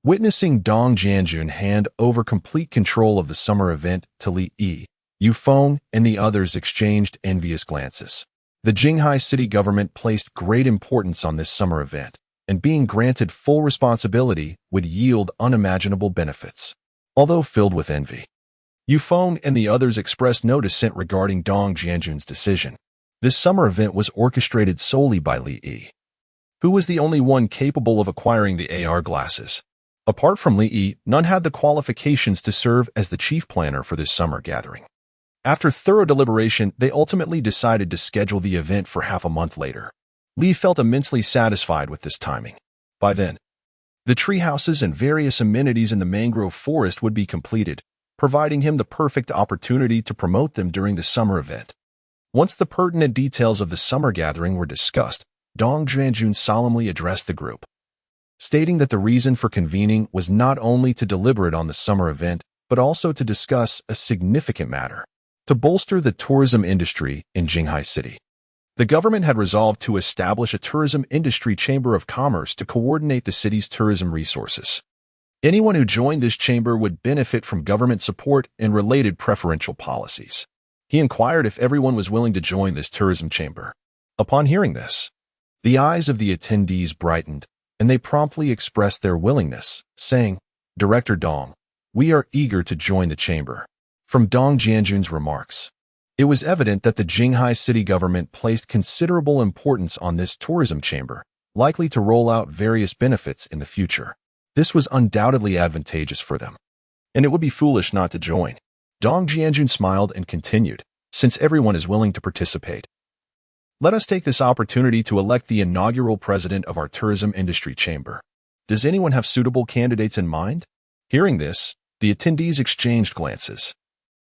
Witnessing Dong Jianjun hand over complete control of the summer event to Li Yi, Yufeng and the others exchanged envious glances. The Jinghai city government placed great importance on this summer event, and being granted full responsibility would yield unimaginable benefits. Although filled with envy, Yufeng and the others expressed no dissent regarding Dong Jianjun's decision. This summer event was orchestrated solely by Li Yi, who was the only one capable of acquiring the AR glasses. Apart from Li Yi, none had the qualifications to serve as the chief planner for this summer gathering. After thorough deliberation, they ultimately decided to schedule the event for half a month later. Li felt immensely satisfied with this timing. By then, the tree houses and various amenities in the mangrove forest would be completed, providing him the perfect opportunity to promote them during the summer event. Once the pertinent details of the summer gathering were discussed, Dong Jianjun solemnly addressed the group, stating that the reason for convening was not only to deliberate on the summer event, but also to discuss a significant matter: to bolster the tourism industry in Jinghai City. The government had resolved to establish a tourism industry chamber of commerce to coordinate the city's tourism resources. Anyone who joined this chamber would benefit from government support and related preferential policies. He inquired if everyone was willing to join this tourism chamber. Upon hearing this, the eyes of the attendees brightened, and they promptly expressed their willingness, saying, "Director Dong, we are eager to join the chamber." From Dong Jianjun's remarks, it was evident that the Jinghai city government placed considerable importance on this tourism chamber, likely to roll out various benefits in the future. This was undoubtedly advantageous for them, and it would be foolish not to join. Dong Jianjun smiled and continued, "Since everyone is willing to participate, let us take this opportunity to elect the inaugural president of our tourism industry chamber. Does anyone have suitable candidates in mind?" Hearing this, the attendees exchanged glances,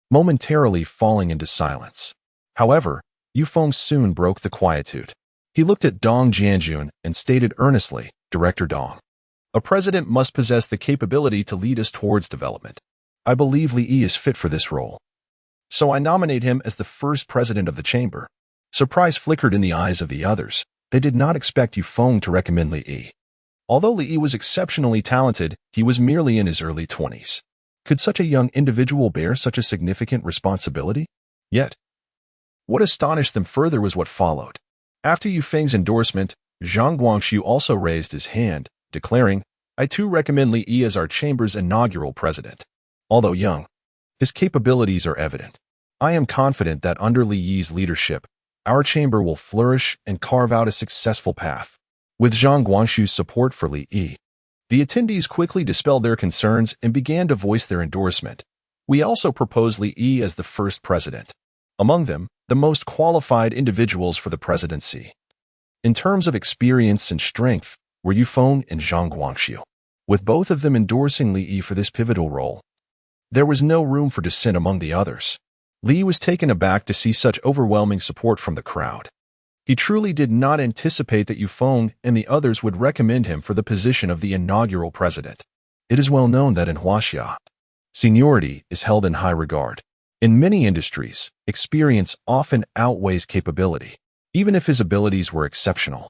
momentarily falling into silence. However, Yufeng soon broke the quietude. He looked at Dong Jianjun and stated earnestly, "Director Dong, a president must possess the capability to lead us towards development. I believe Li Yi is fit for this role, so I nominate him as the first president of the chamber." Surprise flickered in the eyes of the others. They did not expect Yufeng to recommend Li Yi. Although Li Yi was exceptionally talented, he was merely in his early 20s. Could such a young individual bear such a significant responsibility? Yet, what astonished them further was what followed. After Yufeng's endorsement, Zhang Guangxiu also raised his hand, declaring, "I too recommend Li Yi as our chamber's inaugural president. Although young, his capabilities are evident. I am confident that under Li Yi's leadership, our chamber will flourish and carve out a successful path." With Zhang Guangxiu's support for Li Yi, the attendees quickly dispelled their concerns and began to voice their endorsement. "We also propose Li Yi as the first president. Among them, the most qualified individuals for the presidency, in terms of experience and strength, were Yufeng and Zhang Guangxiu. With both of them endorsing Li Yi for this pivotal role, there was no room for dissent among the others. Li was taken aback to see such overwhelming support from the crowd. He truly did not anticipate that Yufeng and the others would recommend him for the position of the inaugural president. It is well known that in Huaxia, seniority is held in high regard. In many industries, experience often outweighs capability, even if his abilities were exceptional.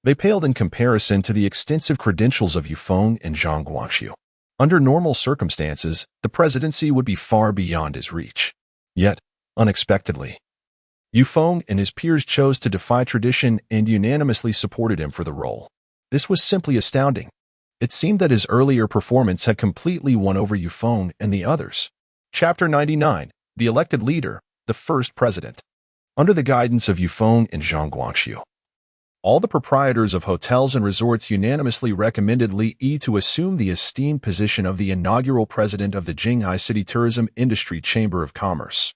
They paled in comparison to the extensive credentials of Yufeng and Zhang Guangxiu. Under normal circumstances, the presidency would be far beyond his reach. Yet, unexpectedly, Yufeng and his peers chose to defy tradition and unanimously supported him for the role. This was simply astounding. It seemed that his earlier performance had completely won over Yufeng and the others. Chapter 99. The Elected Leader, the First President. Under the guidance of Yufeng and Zhang Guangxiu, all the proprietors of hotels and resorts unanimously recommended Li Yi to assume the esteemed position of the inaugural president of the Jinghai City Tourism Industry Chamber of Commerce.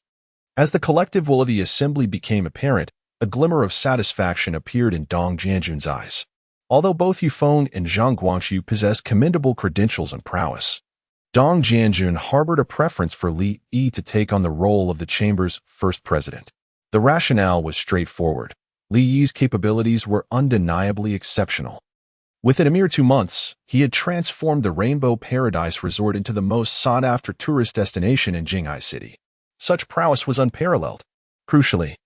As the collective will of the assembly became apparent, a glimmer of satisfaction appeared in Dong Jianjun's eyes. Although both Yufeng and Zhang Guangxiu possessed commendable credentials and prowess, Dong Jianjun harbored a preference for Li Yi to take on the role of the chamber's first president. The rationale was straightforward. Li Yi's capabilities were undeniably exceptional. Within a mere 2 months, he had transformed the Rainbow Paradise Resort into the most sought-after tourist destination in Jinghai City. Such prowess was unparalleled. Crucially,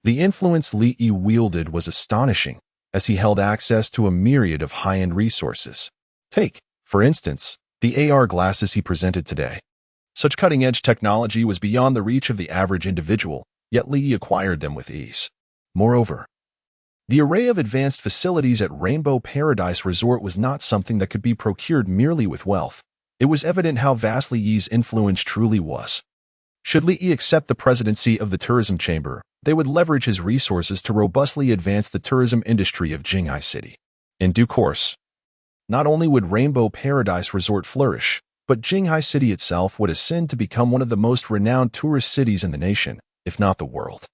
the influence Li Yi wielded was astonishing, as he held access to a myriad of high-end resources. Take, for instance, the AR glasses he presented today. Such cutting-edge technology was beyond the reach of the average individual, yet Li Yi acquired them with ease. Moreover, the array of advanced facilities at Rainbow Paradise Resort was not something that could be procured merely with wealth. It was evident how vast Li Yi's influence truly was. Should Li Yi accept the presidency of the tourism chamber, they would leverage his resources to robustly advance the tourism industry of Jinghai City. In due course, not only would Rainbow Paradise Resort flourish, but Jinghai City itself would ascend to become one of the most renowned tourist cities in the nation, if not the world.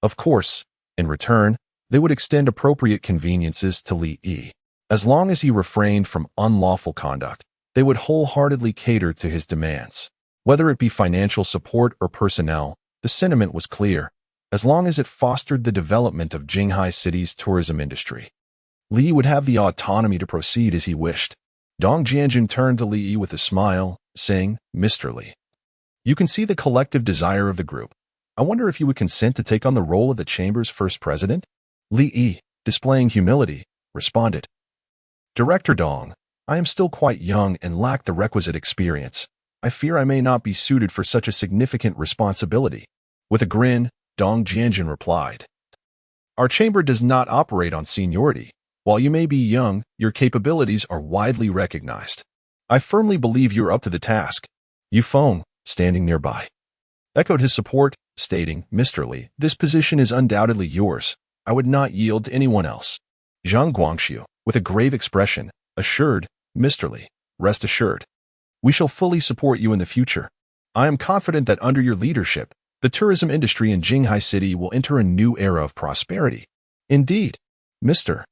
Of course, in return, they would extend appropriate conveniences to Li Yi. As long as he refrained from unlawful conduct, they would wholeheartedly cater to his demands. Whether it be financial support or personnel, the sentiment was clear, as long as it fostered the development of Jinghai City's tourism industry. Li Yi would have the autonomy to proceed as he wished. Dong Jianjun turned to Li Yi with a smile, saying, "Mr. Li, you can see the collective desire of the group. I wonder if you would consent to take on the role of the chamber's first president?" Li Yi, displaying humility, responded, "Director Dong, I am still quite young and lack the requisite experience. I fear I may not be suited for such a significant responsibility." With a grin, Dong Jianjun replied, "Our chamber does not operate on seniority. While you may be young, your capabilities are widely recognized. I firmly believe you're up to the task." Yufeng, standing nearby, echoed his support, stating, "Mr. Li, this position is undoubtedly yours. I would not yield to anyone else." Zhang Guangxiu, with a grave expression, assured, "Mr. Li, rest assured. We shall fully support you in the future. I am confident that under your leadership, the tourism industry in Jinghai City will enter a new era of prosperity. Indeed, Mr.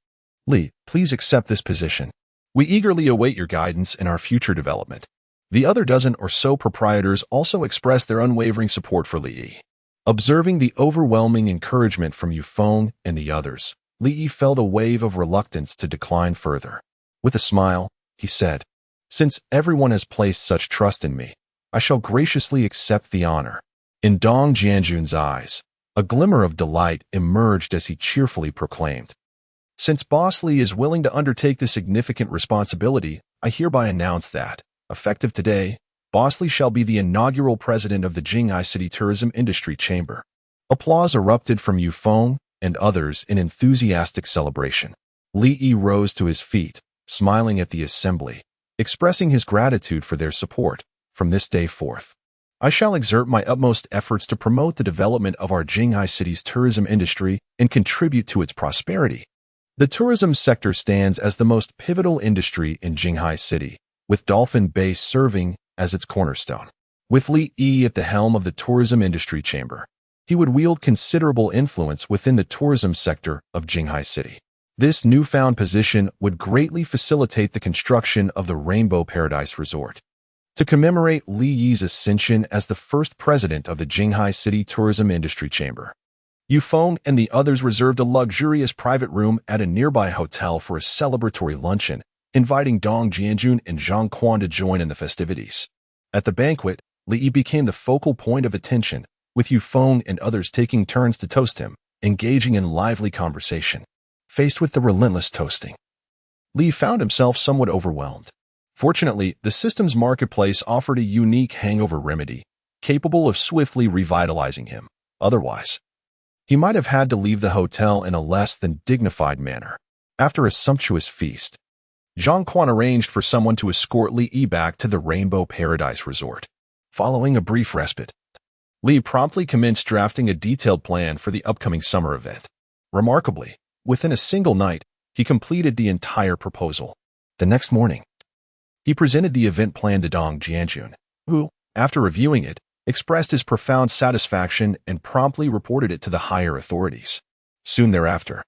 Li, please accept this position. We eagerly await your guidance in our future development." The other dozen or so proprietors also expressed their unwavering support for Li Yi. Observing the overwhelming encouragement from Yufeng and the others, Li Yi felt a wave of reluctance to decline further. With a smile, he said, "Since everyone has placed such trust in me, I shall graciously accept the honor." In Dong Jianjun's eyes, a glimmer of delight emerged as he cheerfully proclaimed, "Since Boss Li is willing to undertake this significant responsibility, I hereby announce that, effective today, Boss Li shall be the inaugural president of the Jinghai City Tourism Industry Chamber." Applause erupted from Yufeng and others in enthusiastic celebration. Li Yi rose to his feet, smiling at the assembly, expressing his gratitude for their support. "From this day forth, I shall exert my utmost efforts to promote the development of our Jinghai City's tourism industry and contribute to its prosperity." The tourism sector stands as the most pivotal industry in Jinghai City, with Dolphin Bay serving as its cornerstone. With Li Yi at the helm of the tourism industry chamber, he would wield considerable influence within the tourism sector of Jinghai City. This newfound position would greatly facilitate the construction of the Rainbow Paradise Resort. To commemorate Li Yi's ascension as the first president of the Jinghai City Tourism Industry Chamber, Yufeng and the others reserved a luxurious private room at a nearby hotel for a celebratory luncheon, inviting Dong Jianjun and Zhang Quan to join in the festivities. At the banquet, Li Yi became the focal point of attention, with Yufeng and others taking turns to toast him, engaging in lively conversation. Faced with the relentless toasting, Li found himself somewhat overwhelmed. Fortunately, the system's marketplace offered a unique hangover remedy, capable of swiftly revitalizing him. Otherwise, he might have had to leave the hotel in a less than dignified manner. After a sumptuous feast, Zhang Quan arranged for someone to escort Li Yi back to the Rainbow Paradise Resort. Following a brief respite, Li promptly commenced drafting a detailed plan for the upcoming summer event. Remarkably, within a single night, he completed the entire proposal. The next morning, he presented the event plan to Dong Jianjun, who, after reviewing it, expressed his profound satisfaction and promptly reported it to the higher authorities. Soon thereafter,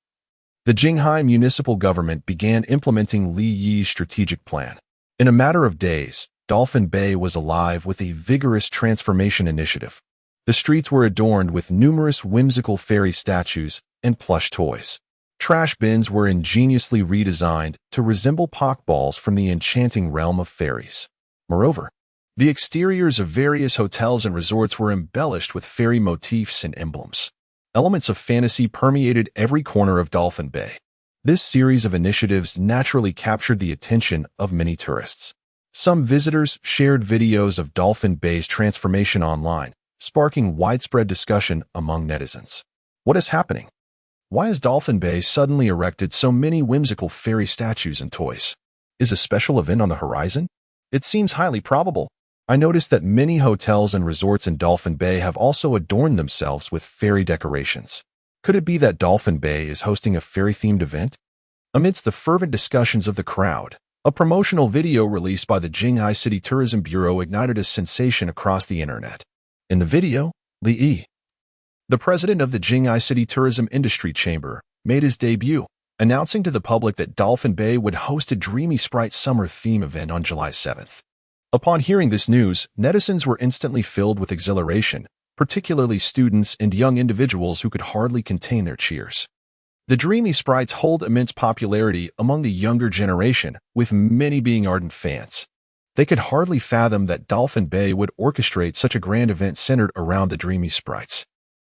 the Jinghai municipal government began implementing Li Yi's strategic plan. In a matter of days, Dolphin Bay was alive with a vigorous transformation initiative. The streets were adorned with numerous whimsical fairy statues and plush toys. Trash bins were ingeniously redesigned to resemble pokeballs from the enchanting realm of fairies. Moreover, the exteriors of various hotels and resorts were embellished with fairy motifs and emblems. Elements of fantasy permeated every corner of Dolphin Bay. This series of initiatives naturally captured the attention of many tourists. Some visitors shared videos of Dolphin Bay's transformation online, sparking widespread discussion among netizens. What is happening? Why has Dolphin Bay suddenly erected so many whimsical fairy statues and toys? Is a special event on the horizon? It seems highly probable. I noticed that many hotels and resorts in Dolphin Bay have also adorned themselves with fairy decorations. Could it be that Dolphin Bay is hosting a fairy-themed event? Amidst the fervent discussions of the crowd, a promotional video released by the Jinghai City Tourism Bureau ignited a sensation across the internet. In the video, Li Yi, the president of the Jinghai City Tourism Industry Chamber, made his debut, announcing to the public that Dolphin Bay would host a Dreamy Sprite summer theme event on July 7th. Upon hearing this news, netizens were instantly filled with exhilaration, particularly students and young individuals who could hardly contain their cheers. The Dreamy Sprites hold immense popularity among the younger generation, with many being ardent fans. They could hardly fathom that Dolphin Bay would orchestrate such a grand event centered around the Dreamy Sprites.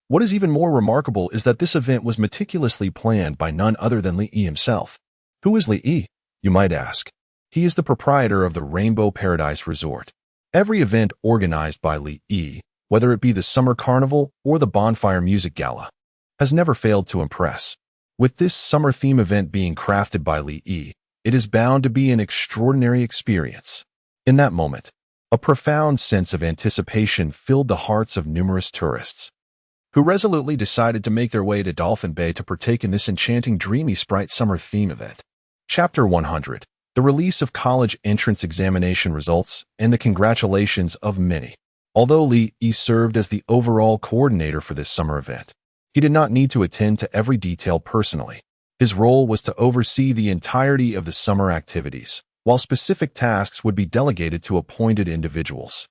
What is even more remarkable is that this event was meticulously planned by none other than Li Yi himself. Who is Li Yi, you might ask? He is the proprietor of the Rainbow Paradise Resort. Every event organized by Li Yi, whether it be the Summer Carnival or the Bonfire Music Gala, has never failed to impress. With this summer theme event being crafted by Li Yi, it is bound to be an extraordinary experience. In that moment, a profound sense of anticipation filled the hearts of numerous tourists, who resolutely decided to make their way to Dolphin Bay to partake in this enchanting Dreamy Sprite summer theme event. Chapter 100. The release of college entrance examination results and the congratulations of many. Although Li Yi served as the overall coordinator for this summer event, he did not need to attend to every detail personally. His role was to oversee the entirety of the summer activities, while specific tasks would be delegated to appointed individuals.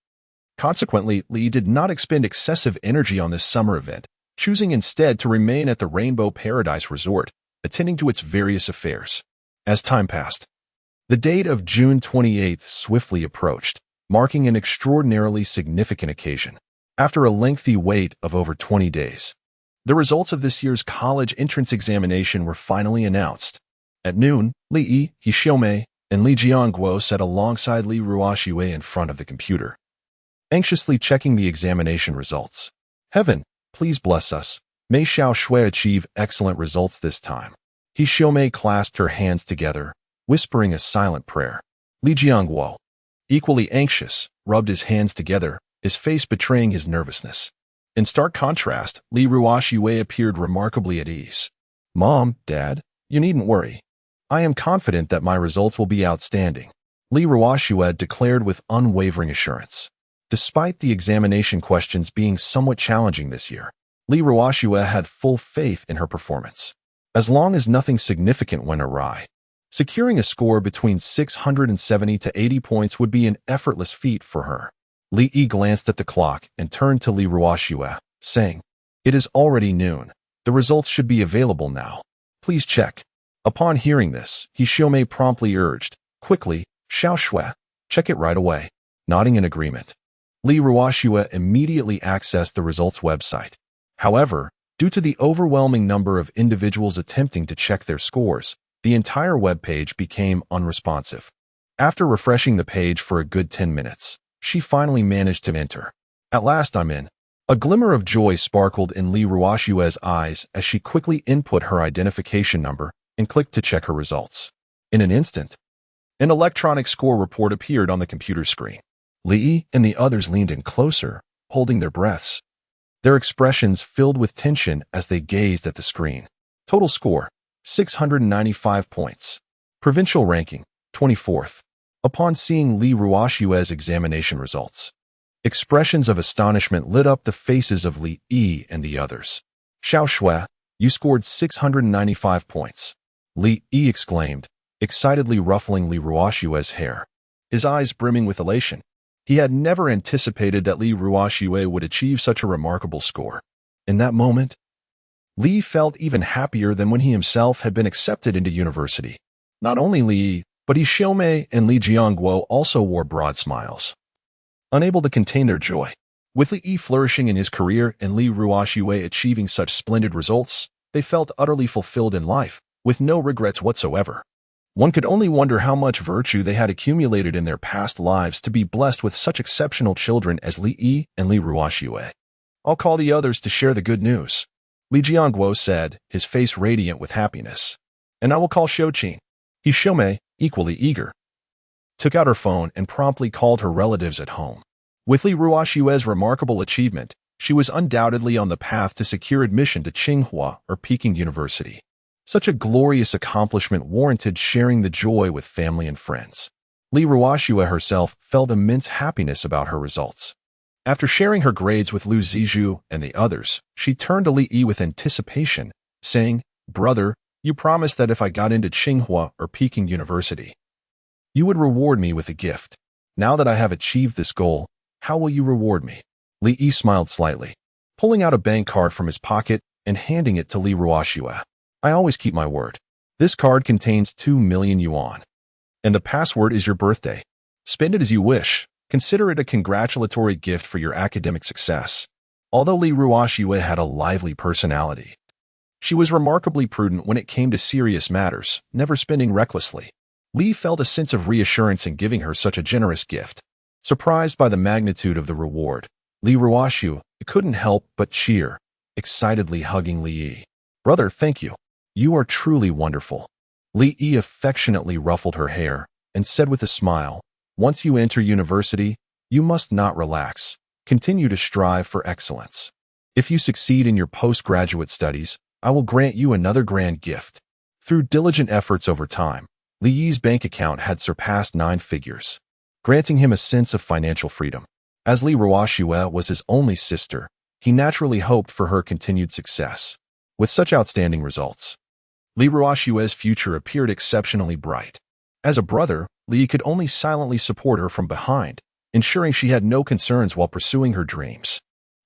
Consequently, Li did not expend excessive energy on this summer event, choosing instead to remain at the Rainbow Paradise Resort, attending to its various affairs. As time passed, the date of June 28th swiftly approached, marking an extraordinarily significant occasion. After a lengthy wait of over 20 days, the results of this year's college entrance examination were finally announced. At noon, Li Yi, He Xiaomei, and Li Jianguo sat alongside Li Ruoxue in front of the computer, anxiously checking the examination results. Heaven, please bless us. May Xiao Shui achieve excellent results this time. He Xiaomei clasped her hands together, whispering a silent prayer. Li Jianguo, equally anxious, rubbed his hands together, his face betraying his nervousness. In stark contrast, Li Ruoxue appeared remarkably at ease. Mom, Dad, you needn't worry. I am confident that my results will be outstanding, Li Ruoxue declared with unwavering assurance. Despite the examination questions being somewhat challenging this year, Li Ruoxue had full faith in her performance. As long as nothing significant went awry, securing a score between 670 to 80 points would be an effortless feat for her. Li Yi glanced at the clock and turned to Li Ruoxue, saying, "It is already noon. The results should be available now. Please check. Upon hearing this, Xiaomei promptly urged, quickly, Xiao Shui, check it right away. Nodding in agreement, Li Ruoxue immediately accessed the results website. However, due to the overwhelming number of individuals attempting to check their scores, the entire web page became unresponsive. After refreshing the page for a good 10 minutes, she finally managed to enter. At last I'm in. A glimmer of joy sparkled in Li Ruoxue's eyes as she quickly input her identification number and clicked to check her results. In an instant, an electronic score report appeared on the computer screen. Li and the others leaned in closer, holding their breaths, their expressions filled with tension as they gazed at the screen. Total score, 695 points. Provincial ranking, 24th. Upon seeing Li Ruoxue's examination results, expressions of astonishment lit up the faces of Li Yi and the others. Xiao Shui, you scored 695 points. Li Yi exclaimed, excitedly ruffling Li Ruoxue's hair, his eyes brimming with elation. He had never anticipated that Li Ruoxue would achieve such a remarkable score. In that moment, Li felt even happier than when he himself had been accepted into university. Not only Li, but Xiaomei and Li Jiangguo also wore broad smiles, unable to contain their joy. With Li Yi flourishing in his career and Li Ruoxue achieving such splendid results, they felt utterly fulfilled in life, with no regrets whatsoever. One could only wonder how much virtue they had accumulated in their past lives to be blessed with such exceptional children as Li Yi and Li Ruoxue. I'll call the others to share the good news, Li Jiangguo said, his face radiant with happiness. And I will call Shouqin. Xiaomei, equally eager, took out her phone and promptly called her relatives at home. With Li Ruoxue's remarkable achievement, she was undoubtedly on the path to secure admission to Tsinghua or Peking University. Such a glorious accomplishment warranted sharing the joy with family and friends. Li Ruoxue herself felt immense happiness about her results. After sharing her grades with Lu Zizhu and the others, she turned to Li Yi with anticipation, saying, Brother, you promised that if I got into Tsinghua or Peking University, you would reward me with a gift. Now that I have achieved this goal, how will you reward me? Li Yi smiled slightly, pulling out a bank card from his pocket and handing it to Li Ruoxue. I always keep my word. This card contains 2 million yuan. And the password is your birthday. Spend it as you wish. Consider it a congratulatory gift for your academic success. Although Li Ruoxue had a lively personality, she was remarkably prudent when it came to serious matters, never spending recklessly. Li felt a sense of reassurance in giving her such a generous gift. Surprised by the magnitude of the reward, Li Ruoxue couldn't help but cheer, excitedly hugging Li Yi. Brother, thank you. You are truly wonderful. Li Yi affectionately ruffled her hair and said with a smile, once you enter university, you must not relax. Continue to strive for excellence. If you succeed in your postgraduate studies, I will grant you another grand gift. Through diligent efforts over time, Li Yi's bank account had surpassed 9 figures, granting him a sense of financial freedom. As Li Ruoxue was his only sister, he naturally hoped for her continued success. With such outstanding results, Li Ruoxue's future appeared exceptionally bright. As a brother, Li could only silently support her from behind, ensuring she had no concerns while pursuing her dreams.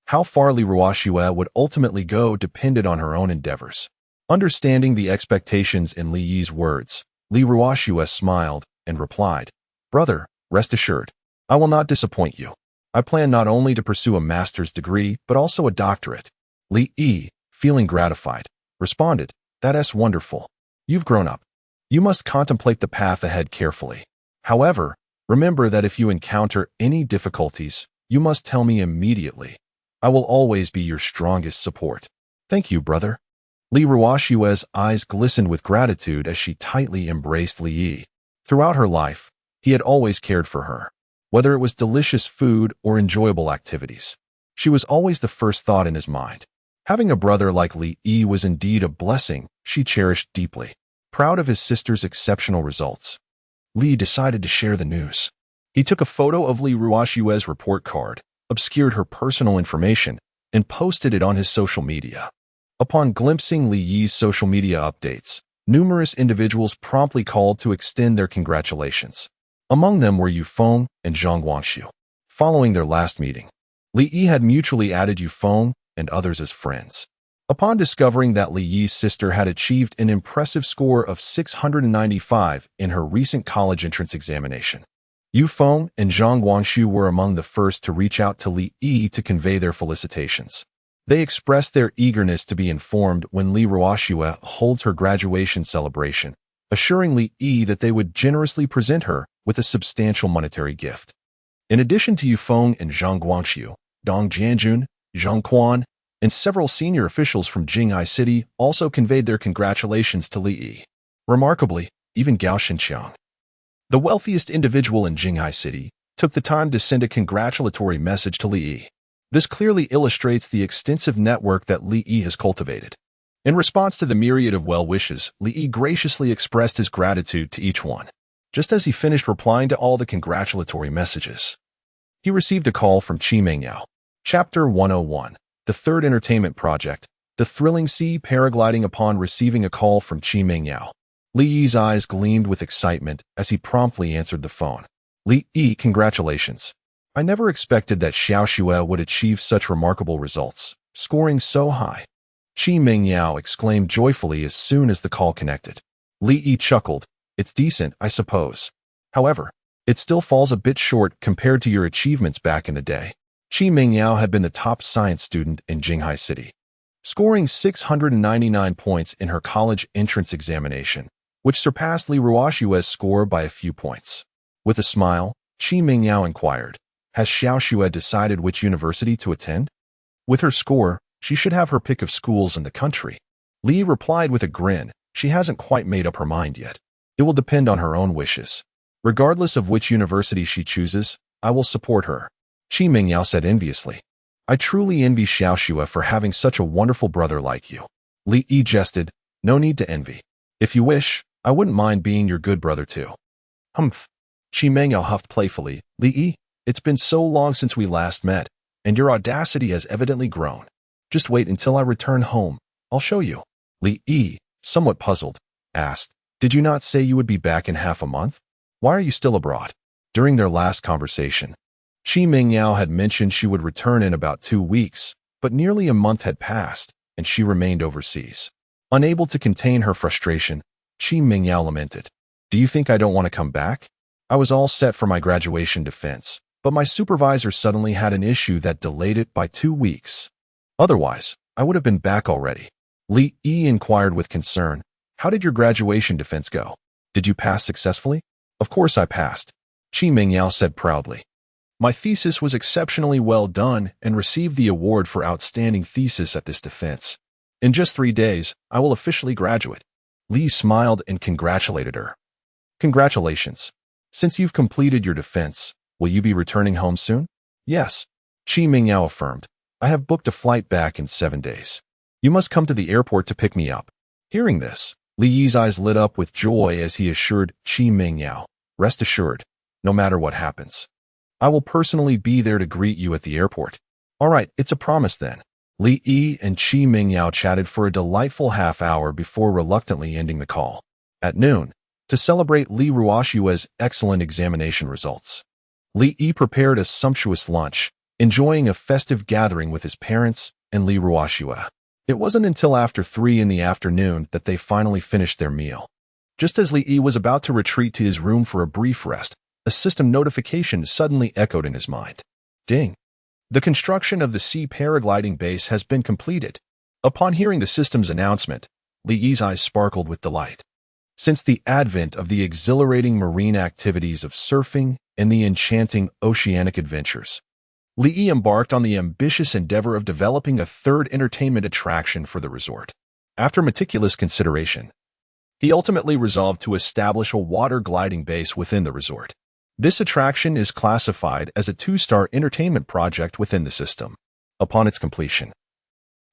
How far Li Ruoxue would ultimately go depended on her own endeavors. Understanding the expectations in Li Yi's words, Li Ruoxue smiled and replied, Brother, rest assured, I will not disappoint you. I plan not only to pursue a master's degree, but also a doctorate. Li Yi, feeling gratified, responded, That's wonderful. You've grown up. You must contemplate the path ahead carefully. However, remember that if you encounter any difficulties, you must tell me immediately. I will always be your strongest support. Thank you, brother. Li Ruoxue's eyes glistened with gratitude as she tightly embraced Li Yi. Throughout her life, he had always cared for her. Whether it was delicious food or enjoyable activities, she was always the first thought in his mind. Having a brother like Li Yi was indeed a blessing she cherished deeply. Proud of his sister's exceptional results, Li decided to share the news. He took a photo of Li Ruoxue's report card, obscured her personal information, and posted it on his social media. Upon glimpsing Li Yi's social media updates, numerous individuals promptly called to extend their congratulations. Among them were Yufeng and Zhang Guangxiu. Following their last meeting, Li Yi had mutually added Yufeng and others as friends. Upon discovering that Li Yi's sister had achieved an impressive score of 695 in her recent college entrance examination, Yu Feng and Zhang Guangshu were among the first to reach out to Li Yi to convey their felicitations. They expressed their eagerness to be informed when Li Ruoxue holds her graduation celebration, assuring Li Yi that they would generously present her with a substantial monetary gift. In addition to Yu Feng and Zhang Guangshu, Dong Jianjun, Zhang Quan, and several senior officials from Jinghai City also conveyed their congratulations to Li Yi. Remarkably, even Gao Xinqiang, the wealthiest individual in Jinghai City, took the time to send a congratulatory message to Li Yi. This clearly illustrates the extensive network that Li Yi has cultivated. In response to the myriad of well wishes, Li Yi graciously expressed his gratitude to each one. Just as he finished replying to all the congratulatory messages, he received a call from Qi Mengyao. Chapter 101. The Third Entertainment Project. The thrilling sea paragliding. Upon receiving a call from Qi Mengyao, Li Yi's eyes gleamed with excitement as he promptly answered the phone. Li Yi, congratulations. I never expected that Xiao Xue would achieve such remarkable results, scoring so high. Qi Mengyao exclaimed joyfully as soon as the call connected. Li Yi chuckled. It's decent, I suppose. However, it still falls a bit short compared to your achievements back in the day. Qi Mengyao had been the top science student in Jinghai City, scoring 699 points in her college entrance examination, which surpassed Li Ruoxue's score by a few points. With a smile, Qi Mengyao inquired, has Xiao Xue decided which university to attend? With her score, she should have her pick of schools in the country. Li replied with a grin, she hasn't quite made up her mind yet. It will depend on her own wishes. Regardless of which university she chooses, I will support her. Qi Mengyao said enviously. I truly envy Xiao Xue for having such a wonderful brother like you. Li Yi jested, no need to envy. If you wish, I wouldn't mind being your good brother too. Humph. Qi Mengyao huffed playfully, Li Yi, it's been so long since we last met, and your audacity has evidently grown. Just wait until I return home. I'll show you. Li Yi, somewhat puzzled, asked, did you not say you would be back in half a month? Why are you still abroad? During their last conversation, Qi Mengyao had mentioned she would return in about 2 weeks, but nearly a month had passed, and she remained overseas. Unable to contain her frustration, Qi Mengyao lamented, do you think I don't want to come back? I was all set for my graduation defense, but my supervisor suddenly had an issue that delayed it by 2 weeks. Otherwise, I would have been back already. Li Yi inquired with concern, how did your graduation defense go? Did you pass successfully? Of course I passed, Qi Mengyao said proudly. My thesis was exceptionally well done and received the award for outstanding thesis at this defense. In just 3 days, I will officially graduate. Li smiled and congratulated her. Congratulations. Since you've completed your defense, will you be returning home soon? Yes, Qi Mengyao affirmed. I have booked a flight back in 7 days. You must come to the airport to pick me up. Hearing this, Li Yi's eyes lit up with joy as he assured Qi Mengyao, rest assured, no matter what happens, I will personally be there to greet you at the airport. All right, it's a promise then. Li Yi and Qi Mengyao chatted for a delightful half hour before reluctantly ending the call. At noon, to celebrate Li Ruoxue's excellent examination results, Li Yi prepared a sumptuous lunch, enjoying a festive gathering with his parents and Li Ruoxue. It wasn't until after 3 in the afternoon that they finally finished their meal. Just as Li Yi was about to retreat to his room for a brief rest, a system notification suddenly echoed in his mind. Ding! The construction of the sea paragliding base has been completed. Upon hearing the system's announcement, Li Yi's eyes sparkled with delight. Since the advent of the exhilarating marine activities of surfing and the enchanting oceanic adventures, Li Yi embarked on the ambitious endeavor of developing a third entertainment attraction for the resort. After meticulous consideration, he ultimately resolved to establish a water gliding base within the resort. This attraction is classified as a 2-star entertainment project within the system. Upon its completion,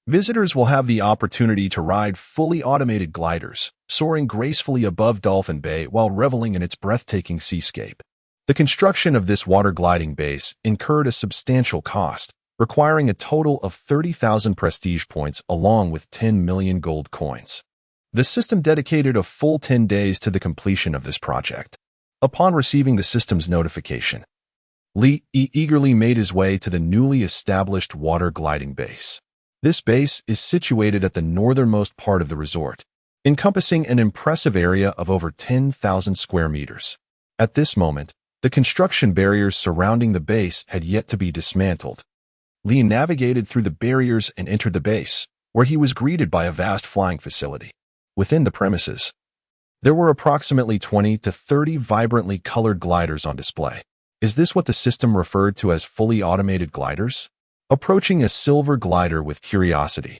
visitors will have the opportunity to ride fully automated gliders, soaring gracefully above Dolphin Bay while reveling in its breathtaking seascape. The construction of this water gliding base incurred a substantial cost, requiring a total of 30,000 prestige points along with 10 million gold coins. The system dedicated a full 10 days to the completion of this project. Upon receiving the system's notification, Li Yi eagerly made his way to the newly established water gliding base. This base is situated at the northernmost part of the resort, encompassing an impressive area of over 10,000 square meters. At this moment, the construction barriers surrounding the base had yet to be dismantled. Lee navigated through the barriers and entered the base, where he was greeted by a vast flying facility. Within the premises, there were approximately 20 to 30 vibrantly colored gliders on display. Is this what the system referred to as fully automated gliders? Approaching a silver glider with curiosity,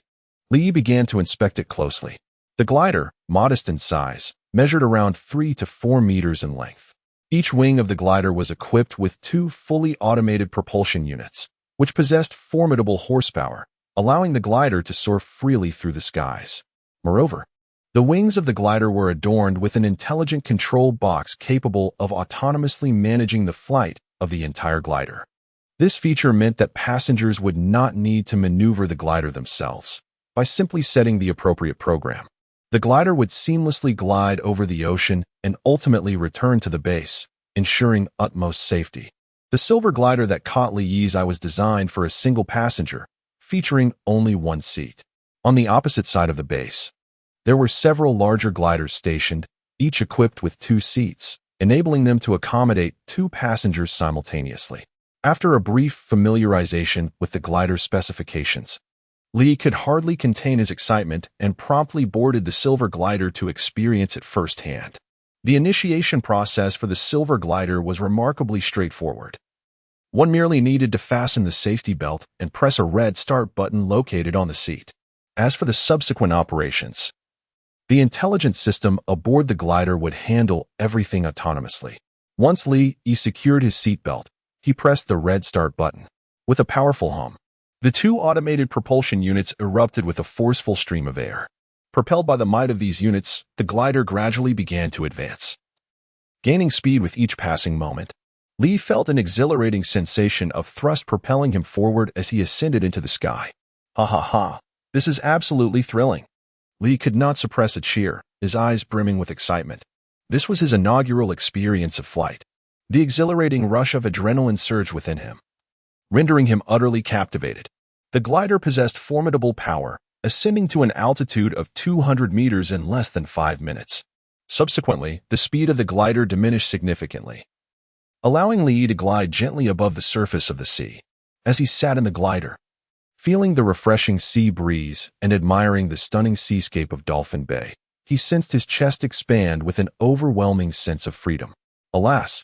Lee began to inspect it closely. The glider, modest in size, measured around 3 to 4 meters in length. Each wing of the glider was equipped with 2 fully automated propulsion units, which possessed formidable horsepower, allowing the glider to soar freely through the skies. Moreover, the wings of the glider were adorned with an intelligent control box capable of autonomously managing the flight of the entire glider. This feature meant that passengers would not need to maneuver the glider themselves. By simply setting the appropriate program, the glider would seamlessly glide over the ocean and ultimately return to the base, ensuring utmost safety. The silver glider that caught Lee's eye was designed for a single passenger, featuring only one seat. On the opposite side of the base, there were several larger gliders stationed, each equipped with 2 seats, enabling them to accommodate 2 passengers simultaneously. After a brief familiarization with the glider's specifications, Lee could hardly contain his excitement and promptly boarded the silver glider to experience it firsthand. The initiation process for the silver glider was remarkably straightforward. One merely needed to fasten the safety belt and press a red start button located on the seat. As for the subsequent operations, the intelligence system aboard the glider would handle everything autonomously. Once Lee secured his seatbelt, he pressed the red start button. With a powerful hum, the 2 automated propulsion units erupted with a forceful stream of air. Propelled by the might of these units, the glider gradually began to advance. Gaining speed with each passing moment, Lee felt an exhilarating sensation of thrust propelling him forward as he ascended into the sky. Ha ha ha, this is absolutely thrilling. Lee could not suppress a cheer, his eyes brimming with excitement. This was his inaugural experience of flight. The exhilarating rush of adrenaline surged within him, rendering him utterly captivated. The glider possessed formidable power, ascending to an altitude of 200 meters in less than 5 minutes. Subsequently, the speed of the glider diminished significantly, allowing Lee to glide gently above the surface of the sea. As he sat in the glider, feeling the refreshing sea breeze and admiring the stunning seascape of Dolphin Bay, he sensed his chest expand with an overwhelming sense of freedom. Alas,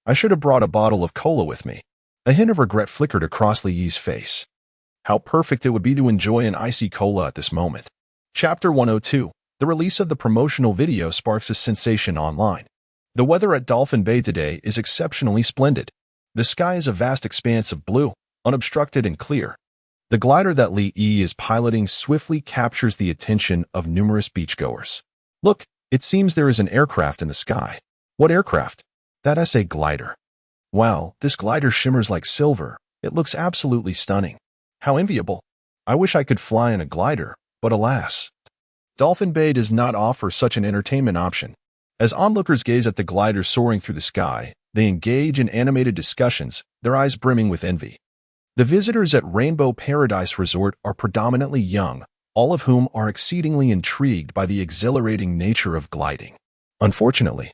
I should have brought a bottle of cola with me. A hint of regret flickered across Lee's face. How perfect it would be to enjoy an icy cola at this moment. Chapter 102. The release of the promotional video sparks a sensation online. The weather at Dolphin Bay today is exceptionally splendid. The sky is a vast expanse of blue, unobstructed and clear. The glider that Lee is piloting swiftly captures the attention of numerous beachgoers. Look, it seems there is an aircraft in the sky. What aircraft? That's a glider. Wow, this glider shimmers like silver. It looks absolutely stunning. How enviable. I wish I could fly in a glider, but alas, Dolphin Bay does not offer such an entertainment option. As onlookers gaze at the glider soaring through the sky, they engage in animated discussions, their eyes brimming with envy. The visitors at Rainbow Paradise Resort are predominantly young, all of whom are exceedingly intrigued by the exhilarating nature of gliding. Unfortunately,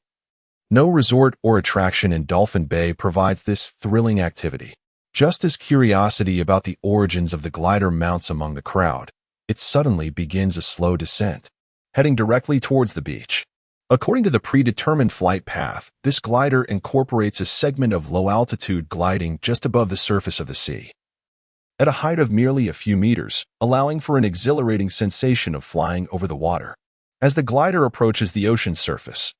no resort or attraction in Dolphin Bay provides this thrilling activity. Just as curiosity about the origins of the glider mounts among the crowd, it suddenly begins a slow descent, heading directly towards the beach. According to the predetermined flight path, this glider incorporates a segment of low-altitude gliding just above the surface of the sea, at a height of merely a few meters, allowing for an exhilarating sensation of flying over the water. As the glider approaches the ocean surface,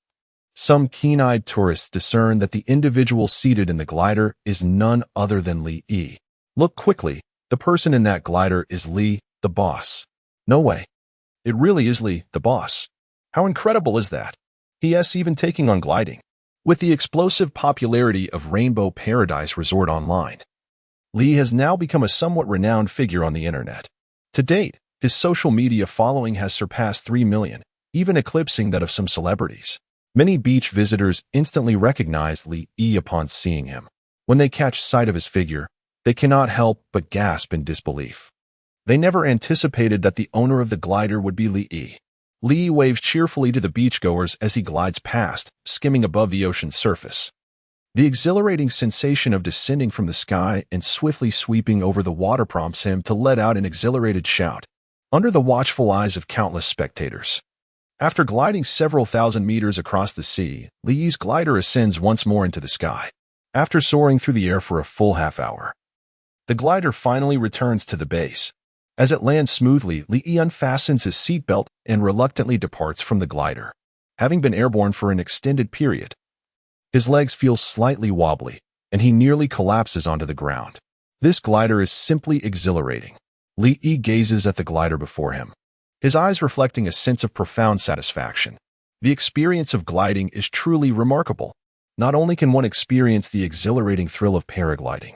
some keen-eyed tourists discern that the individual seated in the glider is none other than Lee. Look quickly, the person in that glider is Lee, the boss. No way. It really is Lee, the boss. How incredible is that? He.S. even taking on gliding. With the explosive popularity of Rainbow Paradise Resort online, Lee has now become a somewhat renowned figure on the internet. To date, his social media following has surpassed 3 million, even eclipsing that of some celebrities. Many beach visitors instantly recognize Lee upon seeing him. When they catch sight of his figure, they cannot help but gasp in disbelief. They never anticipated that the owner of the glider would be Li. Li waves cheerfully to the beachgoers as he glides past, skimming above the ocean's surface. The exhilarating sensation of descending from the sky and swiftly sweeping over the water prompts him to let out an exhilarated shout, under the watchful eyes of countless spectators. After gliding several thousand meters across the sea, Li's glider ascends once more into the sky. After soaring through the air for a full half-hour, the glider finally returns to the base. As it lands smoothly, Li unfastens his seatbelt and reluctantly departs from the glider. Having been airborne for an extended period, his legs feel slightly wobbly, and he nearly collapses onto the ground. This glider is simply exhilarating. Li gazes at the glider before him, his eyes reflecting a sense of profound satisfaction. The experience of gliding is truly remarkable. Not only can one experience the exhilarating thrill of paragliding,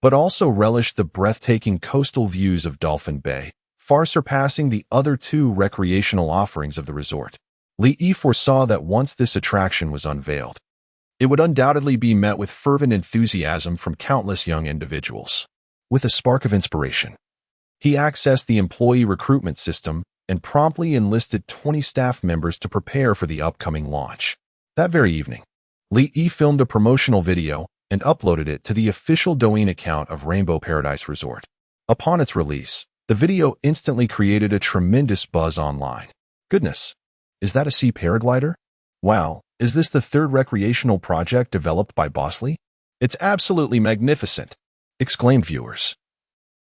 but also relish the breathtaking coastal views of Dolphin Bay, far surpassing the other two recreational offerings of the resort. Li foresaw that once this attraction was unveiled, it would undoubtedly be met with fervent enthusiasm from countless young individuals. With a spark of inspiration, he accessed the employee recruitment system and promptly enlisted 20 staff members to prepare for the upcoming launch. That very evening, Li filmed a promotional video and uploaded it to the official Douyin account of Rainbow Paradise Resort. Upon its release, the video instantly created a tremendous buzz online. Goodness, is that a sea paraglider? Wow, is this the third recreational project developed by Bosley? It's absolutely magnificent, exclaimed viewers.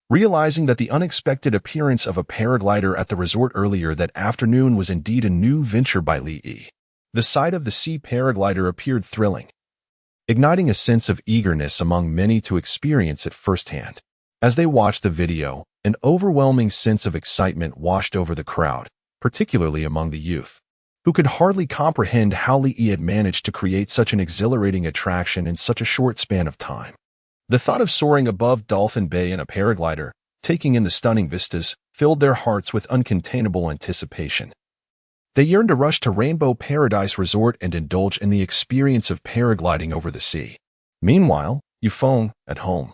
Realizing that the unexpected appearance of a paraglider at the resort earlier that afternoon was indeed a new venture by Li. The sight of the sea paraglider appeared thrilling, igniting a sense of eagerness among many to experience it firsthand. As they watched the video, an overwhelming sense of excitement washed over the crowd, particularly among the youth, who could hardly comprehend how Li had managed to create such an exhilarating attraction in such a short span of time. The thought of soaring above Dolphin Bay in a paraglider, taking in the stunning vistas, filled their hearts with uncontainable anticipation. They yearned to rush to Rainbow Paradise Resort and indulge in the experience of paragliding over the sea. Meanwhile, Yufeng, at home,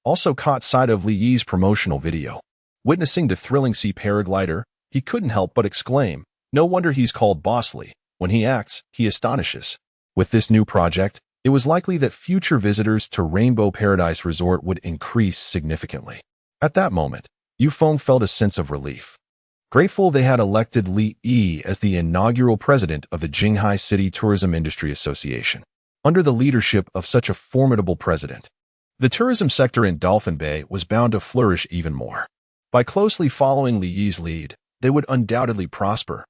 also caught sight of Li's promotional video. Witnessing the thrilling sea paraglider, he couldn't help but exclaim, "No wonder he's called Bosley. When he acts, he astonishes." With this new project, it was likely that future visitors to Rainbow Paradise Resort would increase significantly. At that moment, Yufeng felt a sense of relief. Grateful they had elected Li as the inaugural president of the Jinghai City Tourism Industry Association. Under the leadership of such a formidable president, the tourism sector in Dolphin Bay was bound to flourish even more. By closely following Li's lead, they would undoubtedly prosper.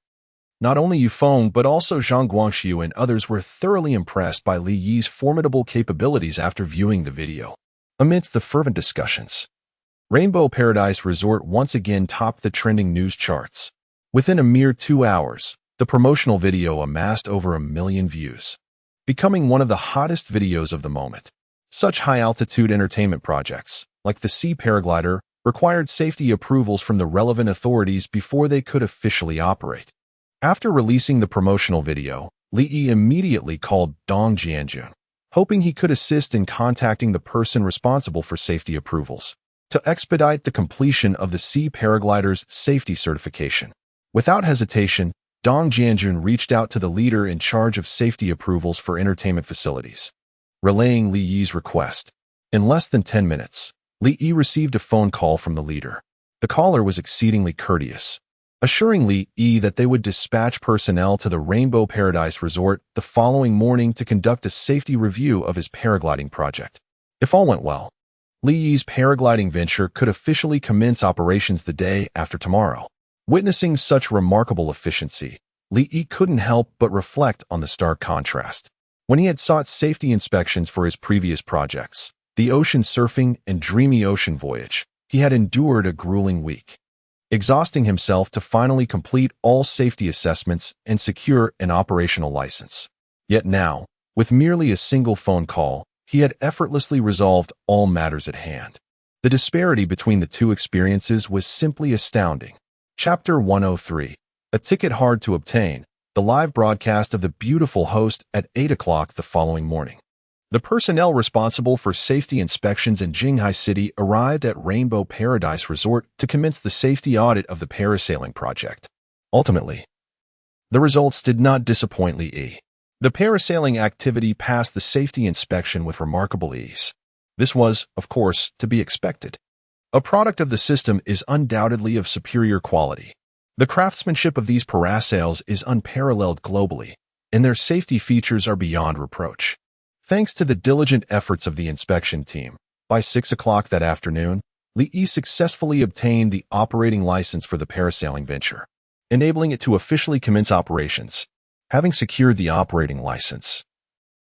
Not only Yufeng but also Zhang Guangxiu and others were thoroughly impressed by Li's formidable capabilities after viewing the video. Amidst the fervent discussions, Rainbow Paradise Resort once again topped the trending news charts. Within a mere 2 hours, the promotional video amassed over 1 million views, becoming one of the hottest videos of the moment. Such high-altitude entertainment projects, like the sea paraglider, required safety approvals from the relevant authorities before they could officially operate. After releasing the promotional video, Li immediately called Dong Jianjun, hoping he could assist in contacting the person responsible for safety approvals to expedite the completion of the sea paraglider's safety certification. Without hesitation, Dong Jianjun reached out to the leader in charge of safety approvals for entertainment facilities, relaying Li's request. In less than 10 minutes, Li received a phone call from the leader. The caller was exceedingly courteous, assuring Li that they would dispatch personnel to the Rainbow Paradise Resort the following morning to conduct a safety review of his paragliding project. If all went well, Li's paragliding venture could officially commence operations the day after tomorrow. Witnessing such remarkable efficiency, Li couldn't help but reflect on the stark contrast. When he had sought safety inspections for his previous projects, the ocean surfing and dreamy ocean voyage, he had endured a grueling week, exhausting himself to finally complete all safety assessments and secure an operational license. Yet now, with merely a single phone call, he had effortlessly resolved all matters at hand. The disparity between the two experiences was simply astounding. Chapter 103. A ticket hard to obtain. The live broadcast of the beautiful host at 8 o'clock the following morning. The personnel responsible for safety inspections in Jinghai City arrived at Rainbow Paradise Resort to commence the safety audit of the parasailing project. Ultimately, the results did not disappoint Li. The parasailing activity passed the safety inspection with remarkable ease. This was, of course, to be expected. A product of the system is undoubtedly of superior quality. The craftsmanship of these parasails is unparalleled globally, and their safety features are beyond reproach. Thanks to the diligent efforts of the inspection team, by 6 o'clock that afternoon, Li successfully obtained the operating license for the parasailing venture, enabling it to officially commence operations. Having secured the operating license,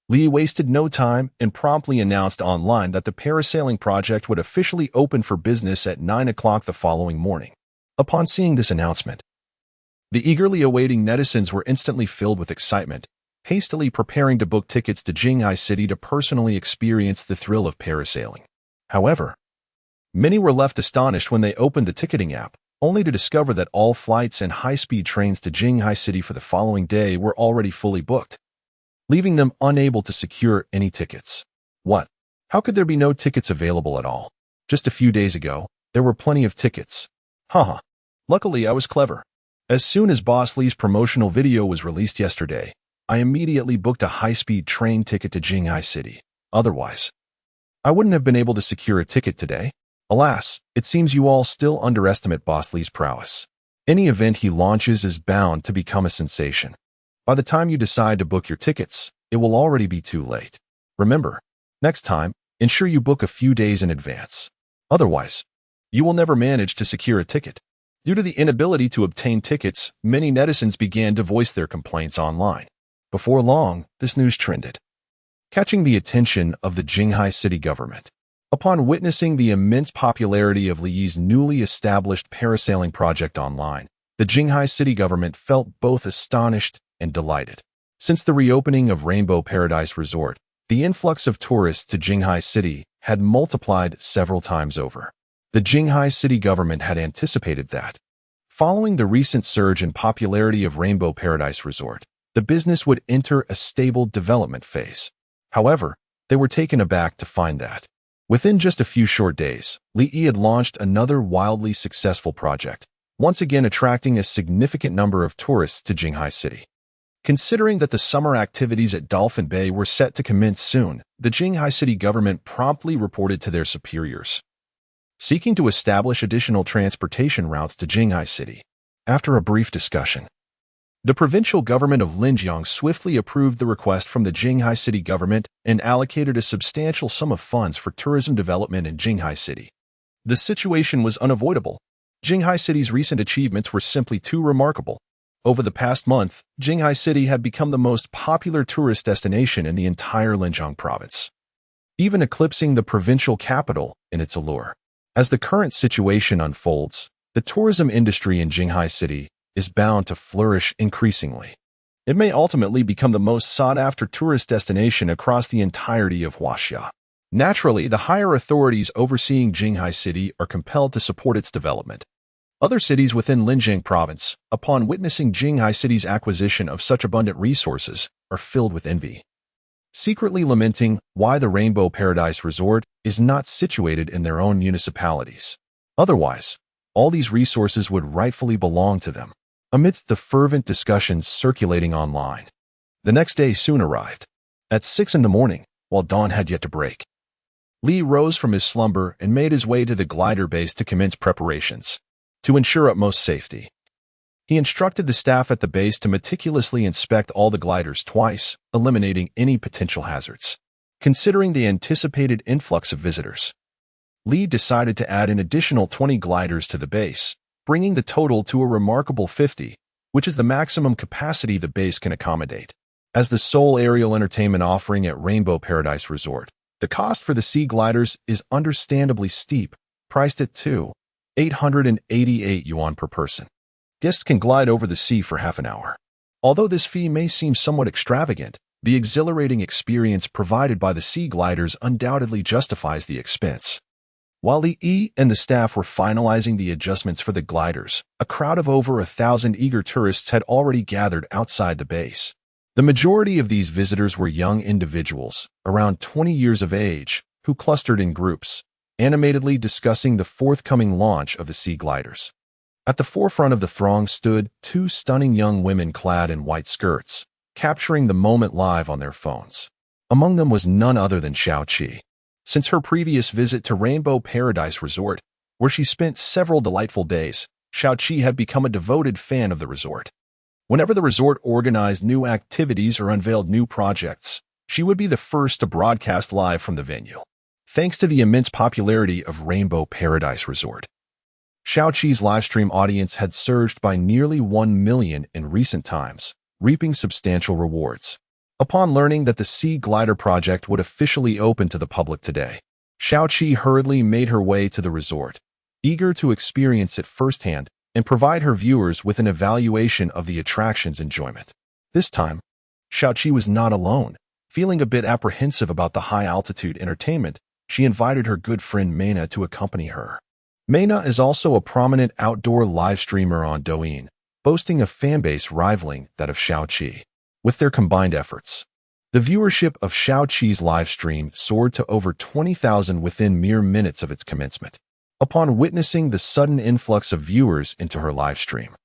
Li wasted no time and promptly announced online that the parasailing project would officially open for business at 9 o'clock the following morning. Upon seeing this announcement, the eagerly awaiting netizens were instantly filled with excitement, hastily preparing to book tickets to Jinghai City to personally experience the thrill of parasailing. However, many were left astonished when they opened the ticketing app, only to discover that all flights and high-speed trains to Jinghai City for the following day were already fully booked, leaving them unable to secure any tickets. What? How could there be no tickets available at all? Just a few days ago, there were plenty of tickets. Haha. Luckily, I was clever. As soon as Boss Li's promotional video was released yesterday, I immediately booked a high-speed train ticket to Jinghai City. Otherwise, I wouldn't have been able to secure a ticket today. Alas, it seems you all still underestimate Boss Li's prowess. Any event he launches is bound to become a sensation. By the time you decide to book your tickets, it will already be too late. Remember, next time, ensure you book a few days in advance. Otherwise, you will never manage to secure a ticket. Due to the inability to obtain tickets, many netizens began to voice their complaints online. Before long, this news trended, catching the attention of the Jinghai City government. Upon witnessing the immense popularity of Li's newly established parasailing project online, the Jinghai City government felt both astonished and delighted. Since the reopening of Rainbow Paradise Resort, the influx of tourists to Jinghai City had multiplied several times over. The Jinghai City government had anticipated that, following the recent surge in popularity of Rainbow Paradise Resort, the business would enter a stable development phase. However, they were taken aback to find that, within just a few short days, Li had launched another wildly successful project, once again attracting a significant number of tourists to Jinghai City. Considering that the summer activities at Dolphin Bay were set to commence soon, the Jinghai City government promptly reported to their superiors, seeking to establish additional transportation routes to Jinghai City. After a brief discussion, the provincial government of Linjiang swiftly approved the request from the Jinghai City government and allocated a substantial sum of funds for tourism development in Jinghai City. The situation was unavoidable. Jinghai City's recent achievements were simply too remarkable. Over the past month, Jinghai City had become the most popular tourist destination in the entire Linjiang province, even eclipsing the provincial capital in its allure. As the current situation unfolds, the tourism industry in Jinghai City is bound to flourish increasingly. It may ultimately become the most sought-after tourist destination across the entirety of Huaxia. Naturally, the higher authorities overseeing Jinghai City are compelled to support its development. Other cities within Linjiang province, upon witnessing Jinghai City's acquisition of such abundant resources, are filled with envy, secretly lamenting why the Rainbow Paradise Resort is not situated in their own municipalities. Otherwise, all these resources would rightfully belong to them. Amidst the fervent discussions circulating online, the next day soon arrived. At 6 in the morning, while dawn had yet to break, Li rose from his slumber and made his way to the glider base to commence preparations. To ensure utmost safety, he instructed the staff at the base to meticulously inspect all the gliders twice, eliminating any potential hazards. Considering the anticipated influx of visitors, Li decided to add an additional 20 gliders to the base, bringing the total to a remarkable 50, which is the maximum capacity the base can accommodate. As the sole aerial entertainment offering at Rainbow Paradise Resort, the cost for the sea gliders is understandably steep, priced at 888 yuan per person. Guests can glide over the sea for half an hour. Although this fee may seem somewhat extravagant, the exhilarating experience provided by the sea gliders undoubtedly justifies the expense. While Li and the staff were finalizing the adjustments for the gliders, a crowd of over 1,000 eager tourists had already gathered outside the base. The majority of these visitors were young individuals, around 20 years of age, who clustered in groups, animatedly discussing the forthcoming launch of the sea gliders. At the forefront of the throng stood two stunning young women clad in white skirts, capturing the moment live on their phones. Among them was none other than Xiaoqi. Since her previous visit to Rainbow Paradise Resort, where she spent several delightful days, Xiaoqi had become a devoted fan of the resort. Whenever the resort organized new activities or unveiled new projects, she would be the first to broadcast live from the venue. Thanks to the immense popularity of Rainbow Paradise Resort, Xiaoqi's livestream audience had surged by nearly 1 million in recent times, reaping substantial rewards. Upon learning that the Sea Glider project would officially open to the public today, Xiaoqi hurriedly made her way to the resort, eager to experience it firsthand and provide her viewers with an evaluation of the attraction's enjoyment. This time, Xiaoqi was not alone. Feeling a bit apprehensive about the high-altitude entertainment, she invited her good friend Meina to accompany her. Meina is also a prominent outdoor live streamer on Douyin, boasting a fanbase rivaling that of Xiaoqi. With their combined efforts, the viewership of Xiaoqi's live stream soared to over 20,000 within mere minutes of its commencement. Upon witnessing the sudden influx of viewers into her live stream,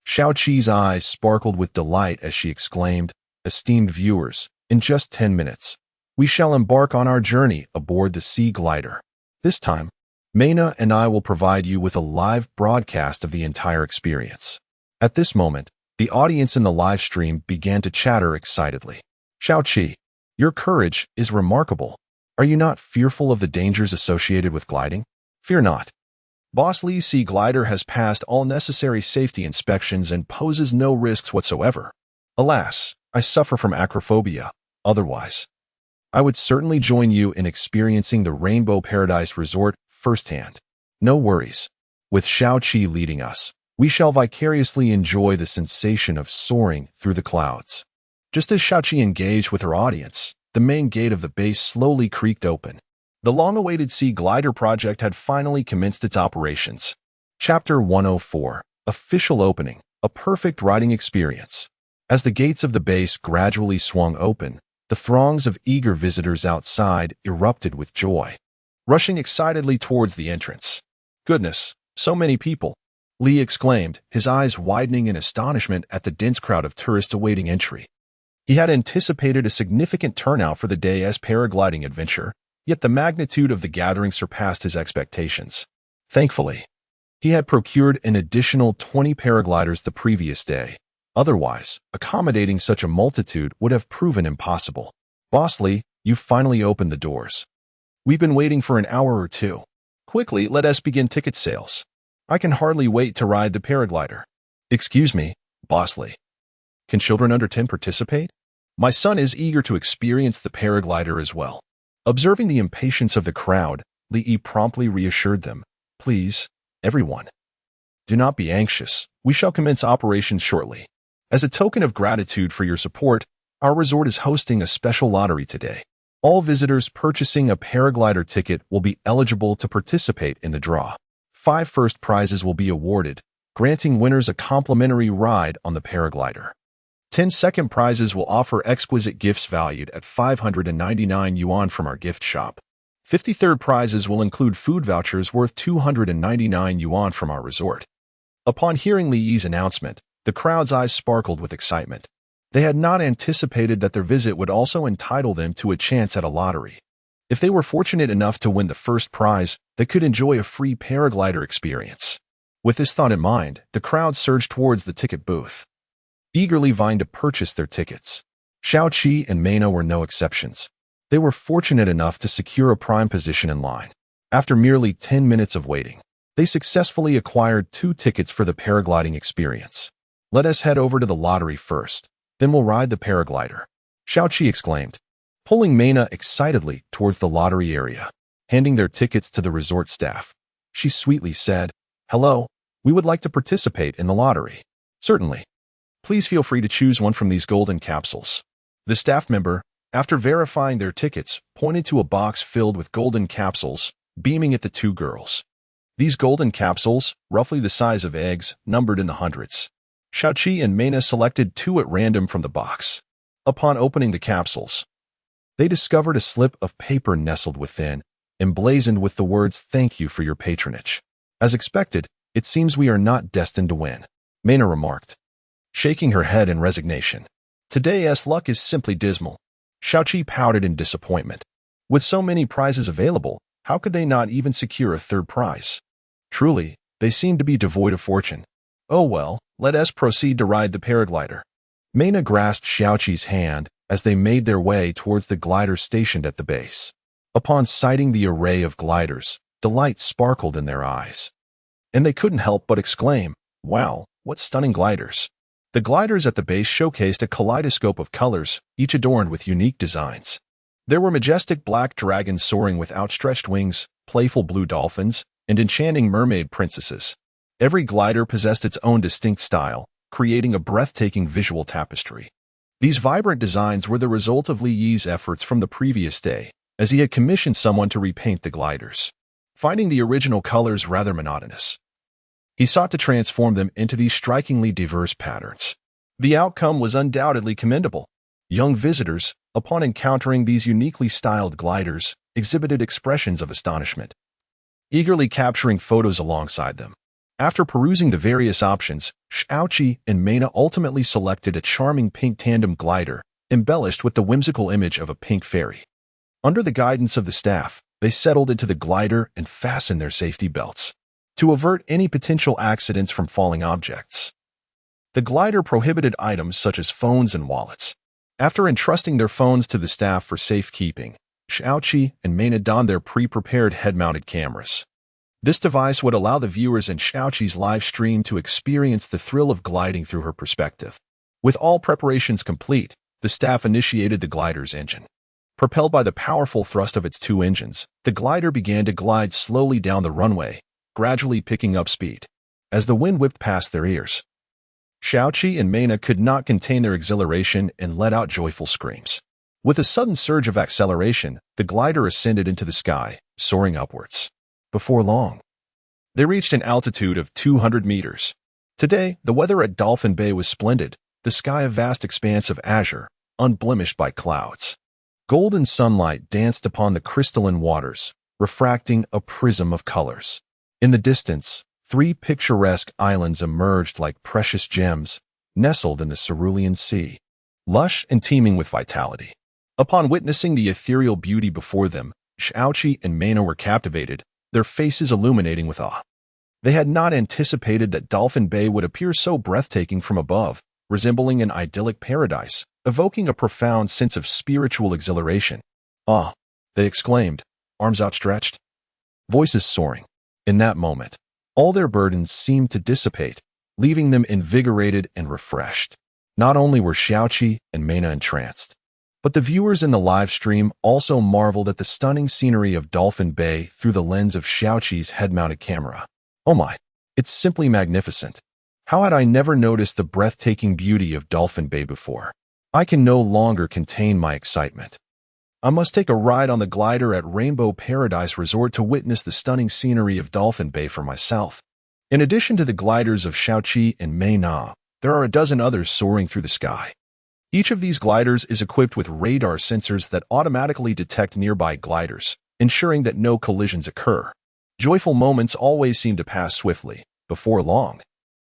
Xiaoqi's eyes sparkled with delight as she exclaimed, "Esteemed viewers, in just 10 minutes, we shall embark on our journey aboard the Sea Glider. This time, Meina and I will provide you with a live broadcast of the entire experience." At this moment, the audience in the live stream began to chatter excitedly. "Xiaoqi, your courage is remarkable. Are you not fearful of the dangers associated with gliding?" "Fear not. Boss Li's Sea Glider has passed all necessary safety inspections and poses no risks whatsoever. Alas, I suffer from acrophobia. Otherwise, I would certainly join you in experiencing the Rainbow Paradise Resort firsthand. No worries. With Xiaoqi leading us, we shall vicariously enjoy the sensation of soaring through the clouds." Just as Xiaoqi engaged with her audience, the main gate of the base slowly creaked open. The long-awaited Sea Glider project had finally commenced its operations. Chapter 104, Official Opening, a Perfect Riding Experience. As the gates of the base gradually swung open, the throngs of eager visitors outside erupted with joy, rushing excitedly towards the entrance. "Goodness, so many people!" Li exclaimed, his eyes widening in astonishment at the dense crowd of tourists awaiting entry. He had anticipated a significant turnout for the day as paragliding adventure, yet the magnitude of the gathering surpassed his expectations. Thankfully, he had procured an additional 20 paragliders the previous day. Otherwise, accommodating such a multitude would have proven impossible. "Boss Li, you've finally opened the doors. We've been waiting for an hour or two. Quickly, let us begin ticket sales. I can hardly wait to ride the paraglider." "Excuse me, Boss Li. Can children under 10 participate? My son is eager to experience the paraglider as well." Observing the impatience of the crowd, Li promptly reassured them. "Please, everyone, do not be anxious. We shall commence operations shortly. As a token of gratitude for your support, our resort is hosting a special lottery today. All visitors purchasing a paraglider ticket will be eligible to participate in the draw. 5 first prizes will be awarded, granting winners a complimentary ride on the paraglider. 10 second prizes will offer exquisite gifts valued at 599 yuan from our gift shop. 50 third prizes will include food vouchers worth 299 yuan from our resort." Upon hearing Li's announcement, the crowd's eyes sparkled with excitement. They had not anticipated that their visit would also entitle them to a chance at a lottery. If they were fortunate enough to win the first prize, they could enjoy a free paraglider experience. With this thought in mind, the crowd surged towards the ticket booth, eagerly vying to purchase their tickets. Xiaoqi and Meina were no exceptions. They were fortunate enough to secure a prime position in line. After merely 10 minutes of waiting, they successfully acquired 2 tickets for the paragliding experience. "Let us head over to the lottery first, then we'll ride the paraglider," Xiaoqi exclaimed, pulling Meina excitedly towards the lottery area. Handing their tickets to the resort staff, she sweetly said, "Hello, we would like to participate in the lottery." "Certainly. Please feel free to choose one from these golden capsules." The staff member, after verifying their tickets, pointed to a box filled with golden capsules, beaming at the 2 girls. These golden capsules, roughly the size of eggs, numbered in the hundreds. Xiaoqi and Meina selected 2 at random from the box. Upon opening the capsules, they discovered a slip of paper nestled within, emblazoned with the words, "Thank you for your patronage." As expected, it seems we are not destined to win, Maina remarked, shaking her head in resignation. Today's luck is simply dismal. Xiaoqi pouted in disappointment. With so many prizes available, how could they not even secure a third prize? Truly, they seem to be devoid of fortune. Oh well, let us proceed to ride the paraglider. Maina grasped Xiaoqi's hand as they made their way towards the glider stationed at the base. Upon sighting the array of gliders, delight sparkled in their eyes. And they couldn't help but exclaim, "Wow, what stunning gliders!" The gliders at the base showcased a kaleidoscope of colors, each adorned with unique designs. There were majestic black dragons soaring with outstretched wings, playful blue dolphins, and enchanting mermaid princesses. Every glider possessed its own distinct style, creating a breathtaking visual tapestry. These vibrant designs were the result of Li Yi's efforts from the previous day, as he had commissioned someone to repaint the gliders. Finding the original colors rather monotonous, he sought to transform them into these strikingly diverse patterns. The outcome was undoubtedly commendable. Young visitors, upon encountering these uniquely styled gliders, exhibited expressions of astonishment, eagerly capturing photos alongside them. After perusing the various options, Xiaoqi and Maina ultimately selected a charming pink tandem glider, embellished with the whimsical image of a pink fairy. Under the guidance of the staff, they settled into the glider and fastened their safety belts to avert any potential accidents from falling objects. The glider prohibited items such as phones and wallets. After entrusting their phones to the staff for safekeeping, Xiaoqi and Maina donned their pre-prepared head-mounted cameras. This device would allow the viewers in Xiaoqi's live stream to experience the thrill of gliding through her perspective. With all preparations complete, the staff initiated the glider's engine. Propelled by the powerful thrust of its two engines, the glider began to glide slowly down the runway, gradually picking up speed. As the wind whipped past their ears, Xiaoqi and Maina could not contain their exhilaration and let out joyful screams. With a sudden surge of acceleration, the glider ascended into the sky, soaring upwards. Before long, they reached an altitude of 200 meters. Today, the weather at Dolphin Bay was splendid, the sky a vast expanse of azure, unblemished by clouds. Golden sunlight danced upon the crystalline waters, refracting a prism of colors. In the distance, 3 picturesque islands emerged like precious gems, nestled in the cerulean sea, lush and teeming with vitality. Upon witnessing the ethereal beauty before them, Xiaoqi and Maina were captivated, their faces illuminating with awe. They had not anticipated that Dolphin Bay would appear so breathtaking from above, resembling an idyllic paradise, evoking a profound sense of spiritual exhilaration. "Ah!" they exclaimed, arms outstretched, voices soaring. In that moment, all their burdens seemed to dissipate, leaving them invigorated and refreshed. Not only were Xiaoqi and Maina entranced, but the viewers in the live stream also marveled at the stunning scenery of Dolphin Bay through the lens of Xiaoqi's head-mounted camera. "Oh my, it's simply magnificent. How had I never noticed the breathtaking beauty of Dolphin Bay before? I can no longer contain my excitement. I must take a ride on the glider at Rainbow Paradise Resort to witness the stunning scenery of Dolphin Bay for myself." In addition to the gliders of Xiaoqi and Maina, there are a dozen others soaring through the sky. Each of these gliders is equipped with radar sensors that automatically detect nearby gliders, ensuring that no collisions occur. Joyful moments always seem to pass swiftly. Before long,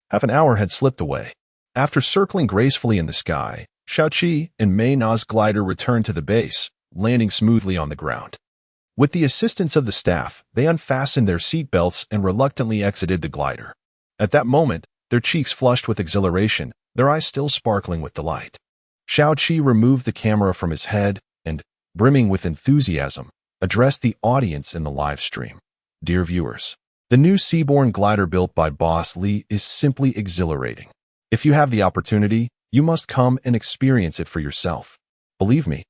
half an hour had slipped away. After circling gracefully in the sky, Xiaoqi and Maina's glider returned to the base, landing smoothly on the ground. With the assistance of the staff, they unfastened their seat belts and reluctantly exited the glider. At that moment, their cheeks flushed with exhilaration, their eyes still sparkling with delight. Xiaoqi removed the camera from his head and, brimming with enthusiasm, addressed the audience in the live stream. "Dear viewers, the new Seaborne glider built by Boss Li is simply exhilarating. If you have the opportunity, you must come and experience it for yourself. Believe me,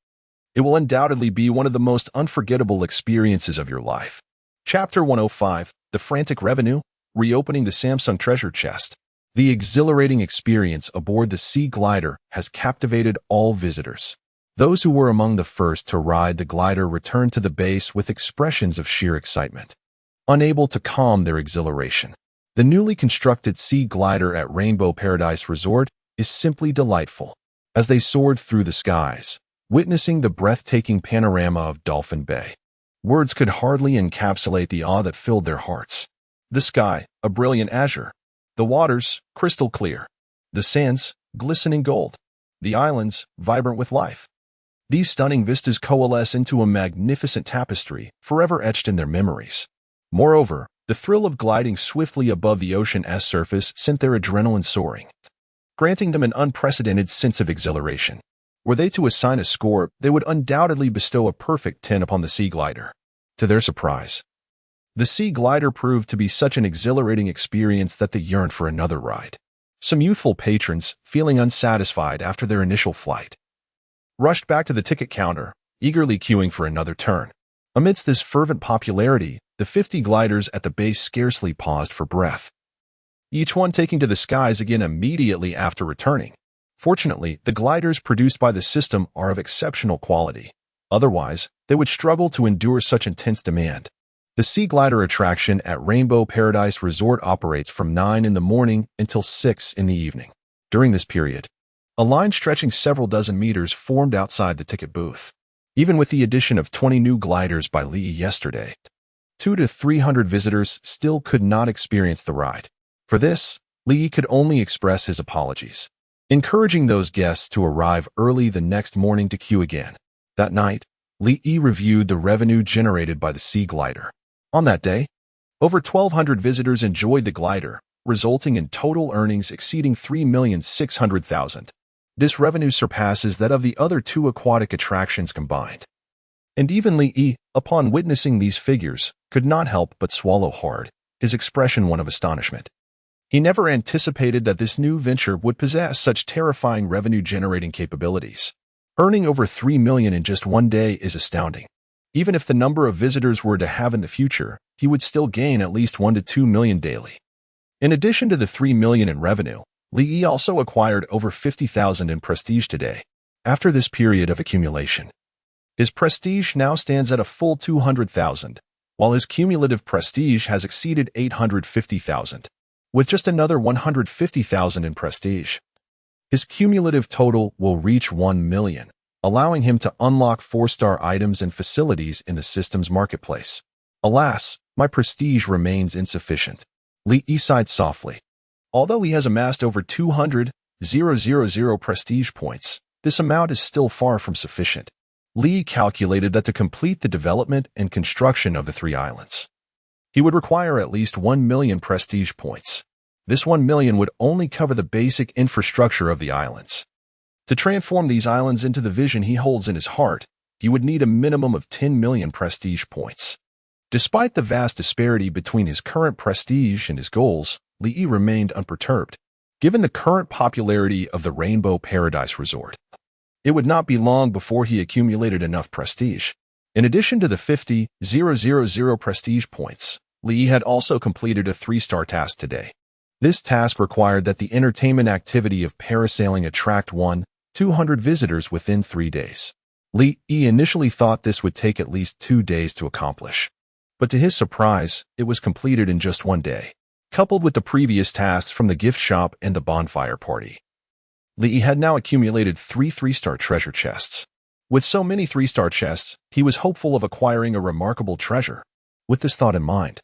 it will undoubtedly be one of the most unforgettable experiences of your life." Chapter 105, The Frantic Revenue, Reopening the Samsung Treasure Chest. The exhilarating experience aboard the Sea Glider has captivated all visitors. Those who were among the first to ride the glider returned to the base with expressions of sheer excitement, unable to calm their exhilaration. The newly constructed Sea Glider at Rainbow Paradise Resort is simply delightful. as they soared through the skies, witnessing the breathtaking panorama of Dolphin Bay. Words could hardly encapsulate the awe that filled their hearts. The sky, a brilliant azure. The waters, crystal clear. The sands, glistening gold. The islands, vibrant with life. These stunning vistas coalesce into a magnificent tapestry, forever etched in their memories. Moreover, the thrill of gliding swiftly above the ocean's surface sent their adrenaline soaring, granting them an unprecedented sense of exhilaration. Were they to assign a score, they would undoubtedly bestow a perfect 10 upon the sea glider. To their surprise, the sea glider proved to be such an exhilarating experience that they yearned for another ride. Some youthful patrons, feeling unsatisfied after their initial flight, rushed back to the ticket counter, eagerly queuing for another turn. Amidst this fervent popularity, the 50 gliders at the base scarcely paused for breath, each one taking to the skies again immediately after returning. Fortunately, the gliders produced by the system are of exceptional quality. Otherwise, they would struggle to endure such intense demand. The Sea Glider attraction at Rainbow Paradise Resort operates from 9 in the morning until 6 in the evening. During this period, a line stretching several dozen meters formed outside the ticket booth. Even with the addition of 20 new gliders by Lee yesterday, 200 to 300 visitors still could not experience the ride. For this, Lee could only express his apologies, encouraging those guests to arrive early the next morning to queue again. That night, Lee reviewed the revenue generated by the Sea Glider. On that day, over 1,200 visitors enjoyed the glider, resulting in total earnings exceeding $3,600,000. This revenue surpasses that of the other two aquatic attractions combined. And even Lee, upon witnessing these figures, could not help but swallow hard, his expression one of astonishment. He never anticipated that this new venture would possess such terrifying revenue-generating capabilities. Earning over $3 million in just one day is astounding. Even if the number of visitors were to have in the future, he would still gain at least $1 to $2 million daily. In addition to the $3 million in revenue, Lee also acquired over $50,000 in prestige today. After this period of accumulation, his prestige now stands at a full $200,000, while his cumulative prestige has exceeded $850,000. With just another $150,000 in prestige, his cumulative total will reach $1 million, allowing him to unlock 4-star items and facilities in the system's marketplace. Alas, my prestige remains insufficient. Lee sighed softly. Although he has amassed over 200,000 prestige points, this amount is still far from sufficient. Lee calculated that to complete the development and construction of the 3 islands, he would require at least 1 million prestige points. This 1 million would only cover the basic infrastructure of the islands. To transform these islands into the vision he holds in his heart, he would need a minimum of 10 million prestige points. Despite the vast disparity between his current prestige and his goals, Lee remained unperturbed. Given the current popularity of the Rainbow Paradise Resort, it would not be long before he accumulated enough prestige. In addition to the 50,000 prestige points, Lee had also completed a 3-star task today. This task required that the entertainment activity of parasailing attract 200 visitors within 3 days. Lee initially thought this would take at least 2 days to accomplish, but to his surprise, it was completed in just 1 day. Coupled with the previous tasks from the gift shop and the bonfire party, Lee had now accumulated 3 3-star treasure chests. With so many 3-star chests, he was hopeful of acquiring a remarkable treasure. With this thought in mind,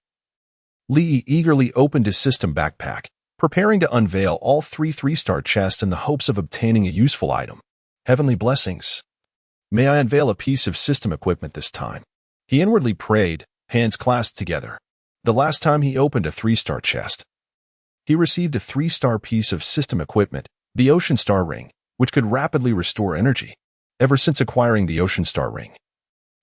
Lee eagerly opened his system backpack, preparing to unveil all 3 3-star chests in the hopes of obtaining a useful item. Heavenly blessings. May I unveil a piece of system equipment this time? He inwardly prayed, hands clasped together. The last time he opened a 3-star chest, he received a 3-star piece of system equipment, the Ocean Star Ring, which could rapidly restore energy. Ever since acquiring the Ocean Star Ring,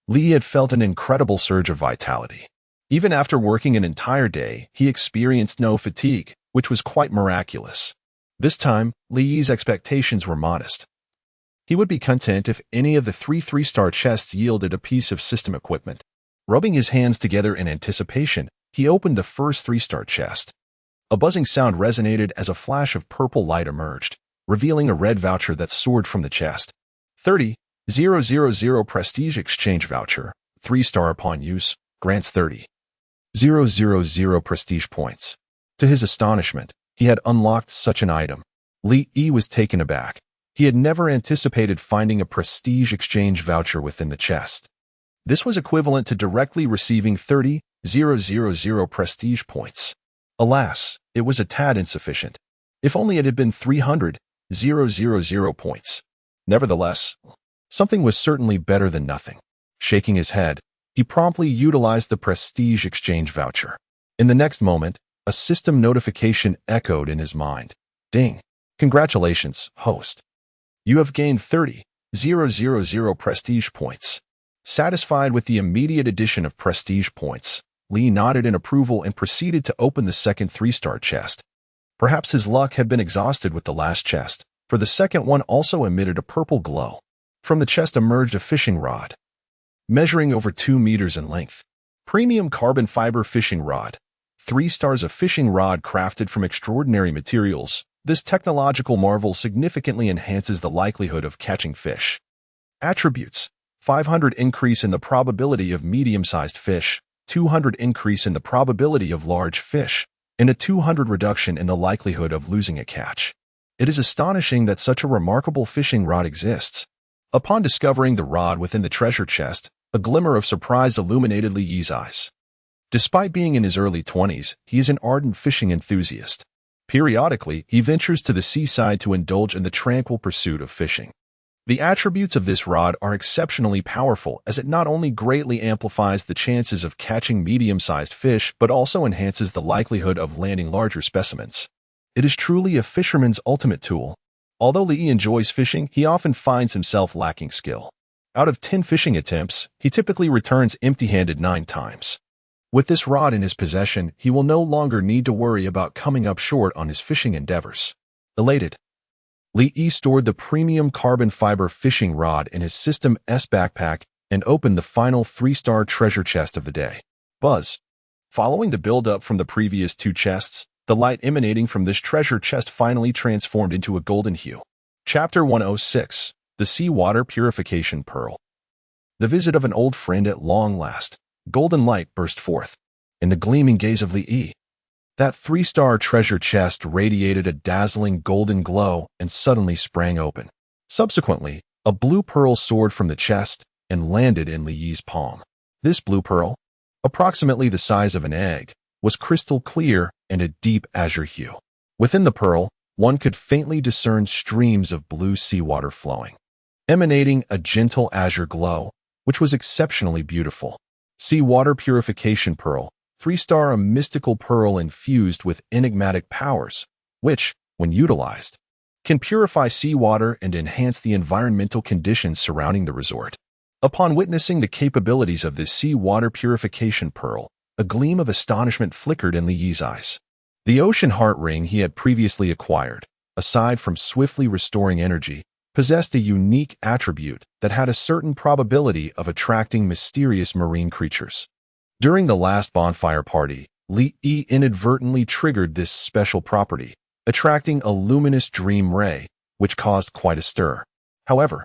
Lee had felt an incredible surge of vitality. Even after working an entire day, he experienced no fatigue, which was quite miraculous. This time, Lee's expectations were modest. He would be content if any of the 3 3-star chests yielded a piece of system equipment. Rubbing his hands together in anticipation, he opened the first 3-star chest. A buzzing sound resonated as a flash of purple light emerged, revealing a red voucher that soared from the chest. 30,000 prestige exchange voucher, 3-star upon use, grants 30,000 prestige points. To his astonishment, he had unlocked such an item. Lee was taken aback. He had never anticipated finding a prestige exchange voucher within the chest. This was equivalent to directly receiving 30,000 prestige points. Alas, it was a tad insufficient. If only it had been 300,000 points. Nevertheless, something was certainly better than nothing. Shaking his head, he promptly utilized the prestige exchange voucher. In the next moment, a system notification echoed in his mind. Ding! Congratulations, host. You have gained 30,000 prestige points. Satisfied with the immediate addition of prestige points, Lee nodded in approval and proceeded to open the second 3-star chest. Perhaps his luck had been exhausted with the last chest, for the second one also emitted a purple glow. From the chest emerged a fishing rod, measuring over 2 meters in length. Premium carbon fiber fishing rod. 3 stars of fishing rod crafted from extraordinary materials. This technological marvel significantly enhances the likelihood of catching fish. Attributes: 500 increase in the probability of medium-sized fish, 200 increase in the probability of large fish, and a 200 reduction in the likelihood of losing a catch. It is astonishing that such a remarkable fishing rod exists. Upon discovering the rod within the treasure chest, a glimmer of surprise illuminated Lee's eyes. Despite being in his early 20s, he is an ardent fishing enthusiast. Periodically, he ventures to the seaside to indulge in the tranquil pursuit of fishing. The attributes of this rod are exceptionally powerful, as it not only greatly amplifies the chances of catching medium-sized fish but also enhances the likelihood of landing larger specimens. It is truly a fisherman's ultimate tool. Although Lee enjoys fishing, he often finds himself lacking skill. Out of 10 fishing attempts, he typically returns empty-handed 9 times. With this rod in his possession, he will no longer need to worry about coming up short on his fishing endeavors. Elated, Lee stored the premium carbon fiber fishing rod in his System S backpack and opened the final 3-star treasure chest of the day. Buzz. Following the build-up from the previous 2 chests, the light emanating from this treasure chest finally transformed into a golden hue. Chapter 106. The Seawater Purification Pearl. The visit of an old friend at long last. Golden light burst forth. In the gleaming gaze of Lee, that 3-star treasure chest radiated a dazzling golden glow and suddenly sprang open. Subsequently, a blue pearl soared from the chest and landed in Lee's palm. This blue pearl, approximately the size of an egg, was crystal clear and a deep azure hue. Within the pearl, one could faintly discern streams of blue seawater flowing, emanating a gentle azure glow, which was exceptionally beautiful. Seawater Purification Pearl. 3-star, a mystical pearl infused with enigmatic powers, which, when utilized, can purify seawater and enhance the environmental conditions surrounding the resort. Upon witnessing the capabilities of this seawater purification pearl, a gleam of astonishment flickered in Lee's eyes. The ocean heart ring he had previously acquired, aside from swiftly restoring energy, possessed a unique attribute that had a certain probability of attracting mysterious marine creatures. During the last bonfire party, Lee inadvertently triggered this special property, attracting a luminous dream ray, which caused quite a stir. However,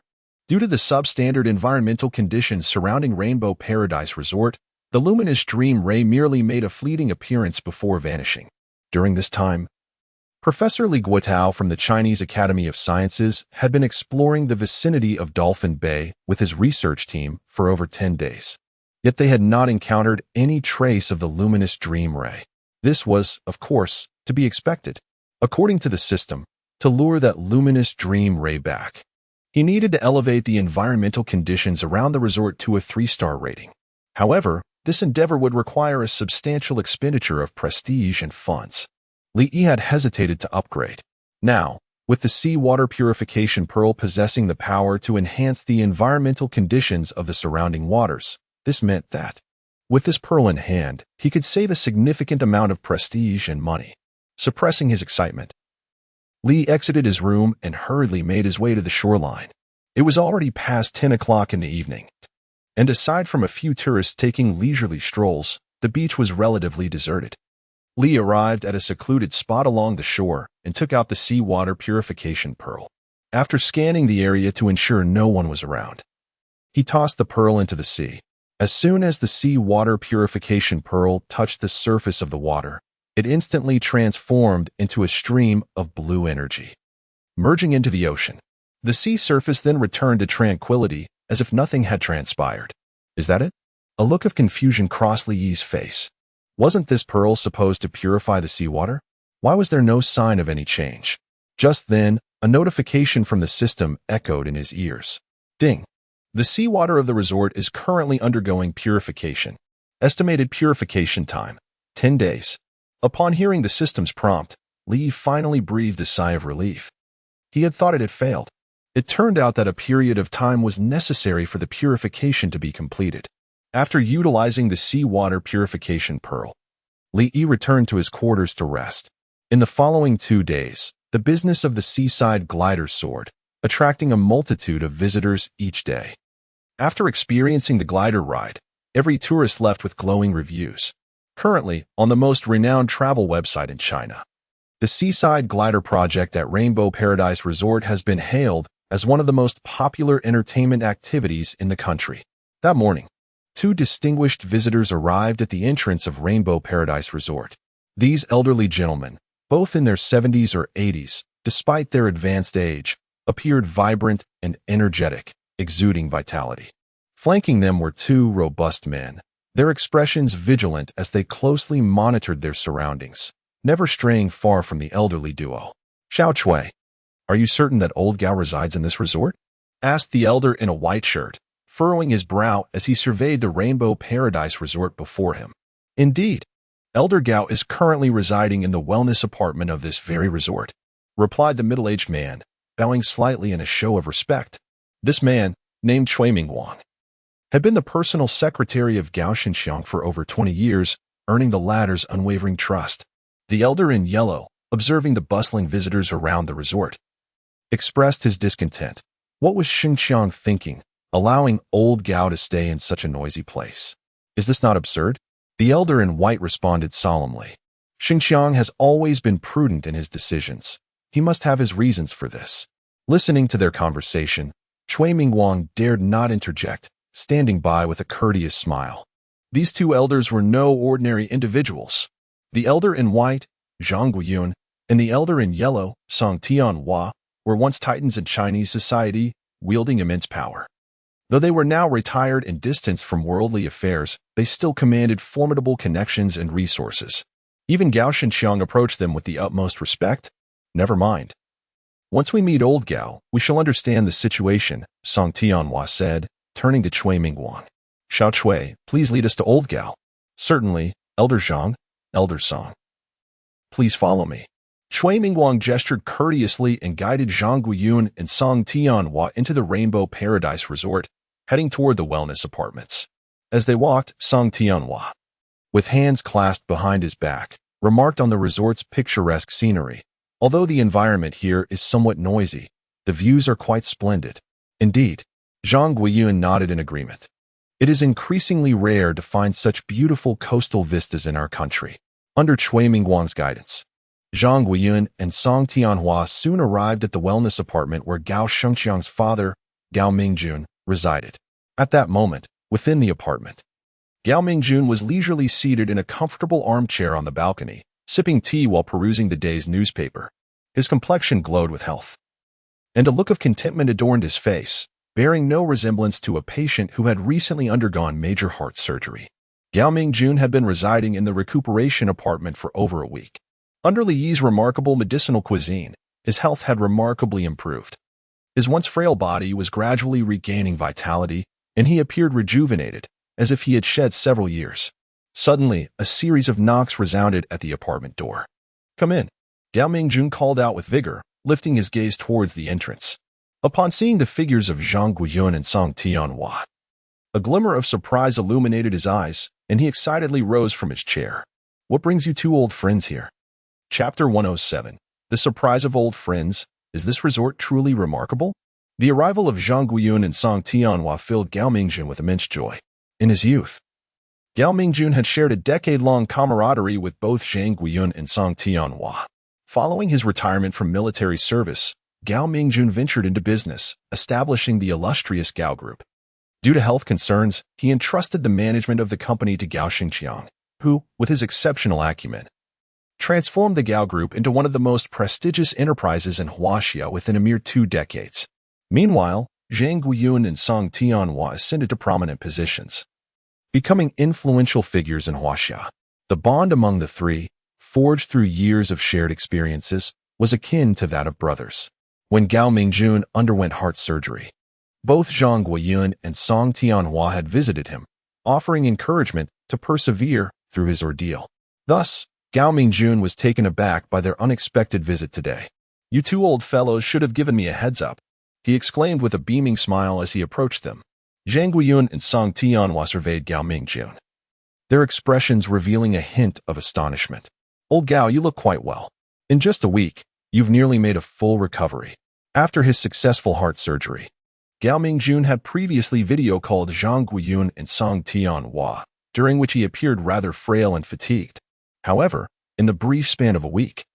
due to the substandard environmental conditions surrounding Rainbow Paradise Resort, the luminous dream ray merely made a fleeting appearance before vanishing. During this time, Professor Li Guotao from the Chinese Academy of Sciences had been exploring the vicinity of Dolphin Bay with his research team for over 10 days. Yet they had not encountered any trace of the luminous dream ray. This was, of course, to be expected. According to the system, to lure that luminous dream ray back, he needed to elevate the environmental conditions around the resort to a 3-star rating. However, this endeavor would require a substantial expenditure of prestige and funds. Lee had hesitated to upgrade. Now, with the seawater purification pearl possessing the power to enhance the environmental conditions of the surrounding waters, this meant that, with this pearl in hand, he could save a significant amount of prestige and money. Suppressing his excitement, Lee exited his room and hurriedly made his way to the shoreline. It was already past 10 o'clock in the evening, and aside from a few tourists taking leisurely strolls, the beach was relatively deserted. Lee arrived at a secluded spot along the shore and took out the seawater purification pearl. After scanning the area to ensure no one was around, he tossed the pearl into the sea. As soon as the seawater purification pearl touched the surface of the water, it instantly transformed into a stream of blue energy. Merging into the ocean, The sea surface then returned to tranquility, as if nothing had transpired. Is that it? A look of confusion crossed Li Yi's face. Wasn't this pearl supposed to purify the seawater? Why was there no sign of any change? Just then, a notification from the system echoed in his ears. Ding! The seawater of the resort is currently undergoing purification. Estimated purification time, 10 days. Upon hearing the system's prompt, Li Yi finally breathed a sigh of relief. He had thought it had failed. It turned out that a period of time was necessary for the purification to be completed. After utilizing the seawater purification pearl, Li Yi returned to his quarters to rest. In the following 2 days, the business of the seaside glider soared, attracting a multitude of visitors each day. After experiencing the glider ride, every tourist left with glowing reviews. Currently, on the most renowned travel website in China, the Seaside Glider project at Rainbow Paradise Resort has been hailed as one of the most popular entertainment activities in the country. That morning, 2 distinguished visitors arrived at the entrance of Rainbow Paradise Resort. These elderly gentlemen, both in their 70s or 80s, despite their advanced age, appeared vibrant and energetic, exuding vitality. Flanking them were 2 robust men, their expressions vigilant as they closely monitored their surroundings, never straying far from the elderly duo. Xiao Chui, are you certain that old Gao resides in this resort? Asked the elder in a white shirt, furrowing his brow as he surveyed the Rainbow Paradise Resort before him. Indeed, Elder Gao is currently residing in the wellness apartment of this very resort, replied the middle-aged man, bowing slightly in a show of respect. This man, named Cui Mingwang, had been the personal secretary of Gao Xinxiang for over 20 years, earning the latter's unwavering trust. The elder in yellow, observing the bustling visitors around the resort, expressed his discontent. What was Xinxiang thinking, allowing old Gao to stay in such a noisy place? Is this not absurd? The elder in white responded solemnly. Xinxiang has always been prudent in his decisions. He must have his reasons for this. Listening to their conversation, Cui Mingwang dared not interject, standing by with a courteous smile. These 2 elders were no ordinary individuals. The elder in white, Zhang Guiyun, and the elder in yellow, Song Tianhua, were once titans in Chinese society, wielding immense power. Though they were now retired and distanced from worldly affairs, they still commanded formidable connections and resources. Even Gao Xinxiang approached them with the utmost respect. Never mind. Once we meet old Gao, we shall understand the situation, Song Tianhua said, turning to Cui Mingwang. Xiao Chui, please lead us to old Gao. Certainly, Elder Zhang, Elder Song. Please follow me. Cui Mingwang gestured courteously and guided Zhang Guiyun and Song Tianhua into the Rainbow Paradise Resort, heading toward the wellness apartments. As they walked, Song Tianhua, with hands clasped behind his back, remarked on the resort's picturesque scenery. Although the environment here is somewhat noisy, the views are quite splendid. Indeed, Zhang Guiyun nodded in agreement. It is increasingly rare to find such beautiful coastal vistas in our country. Under Cui Mingwang's guidance, Zhang Guiyun and Song Tianhua soon arrived at the wellness apartment where Gao Shengxiang's father, Gao Mingjun, resided. At that moment, within the apartment, Gao Mingjun was leisurely seated in a comfortable armchair on the balcony, sipping tea while perusing the day's newspaper. His complexion glowed with health, and a look of contentment adorned his face, bearing no resemblance to a patient who had recently undergone major heart surgery. Gao Mingjun had been residing in the recuperation apartment for over a week. Under Li Yi's remarkable medicinal cuisine, his health had remarkably improved. His once frail body was gradually regaining vitality, and he appeared rejuvenated, as if he had shed several years. Suddenly, a series of knocks resounded at the apartment door. Come in, Gao Mingjun called out with vigor, lifting his gaze towards the entrance. Upon seeing the figures of Zhang Guiyun and Song Tianhua, a glimmer of surprise illuminated his eyes, and he excitedly rose from his chair. What brings you 2 old friends here? Chapter 107. The Surprise of Old Friends. Is this resort truly remarkable? The arrival of Zhang Guiyun and Song Tianhua filled Gao Mingjun with immense joy. In his youth, Gao Mingjun had shared a decade-long camaraderie with both Zhang Guiyun and Song Tianhua. Following his retirement from military service, Gao Mingjun ventured into business, establishing the illustrious Gao Group. Due to health concerns, he entrusted the management of the company to Gao Xinxiang, who, with his exceptional acumen, transformed the Gao Group into one of the most prestigious enterprises in Huaxia within a mere 2 decades. Meanwhile, Zhang Guiyun and Song Tianhua ascended to prominent positions, becoming influential figures in Huaxia. The bond among the three, forged through years of shared experiences, was akin to that of brothers. When Gao Mingjun underwent heart surgery, both Zhang Guiyun and Song Tianhua had visited him, offering encouragement to persevere through his ordeal. Thus, Gao Mingjun was taken aback by their unexpected visit today. "You two old fellows should have given me a heads up," he exclaimed with a beaming smile as he approached them. Zhang Guiyun and Song Tianhua surveyed Gao Mingjun, their expressions revealing a hint of astonishment. "Old Gao, you look quite well. In just a week, you've nearly made a full recovery." After his successful heart surgery, Gao Mingjun had previously video-called Zhang Guiyun and Song Tianhua, during which he appeared rather frail and fatigued. However, in the brief span of a week,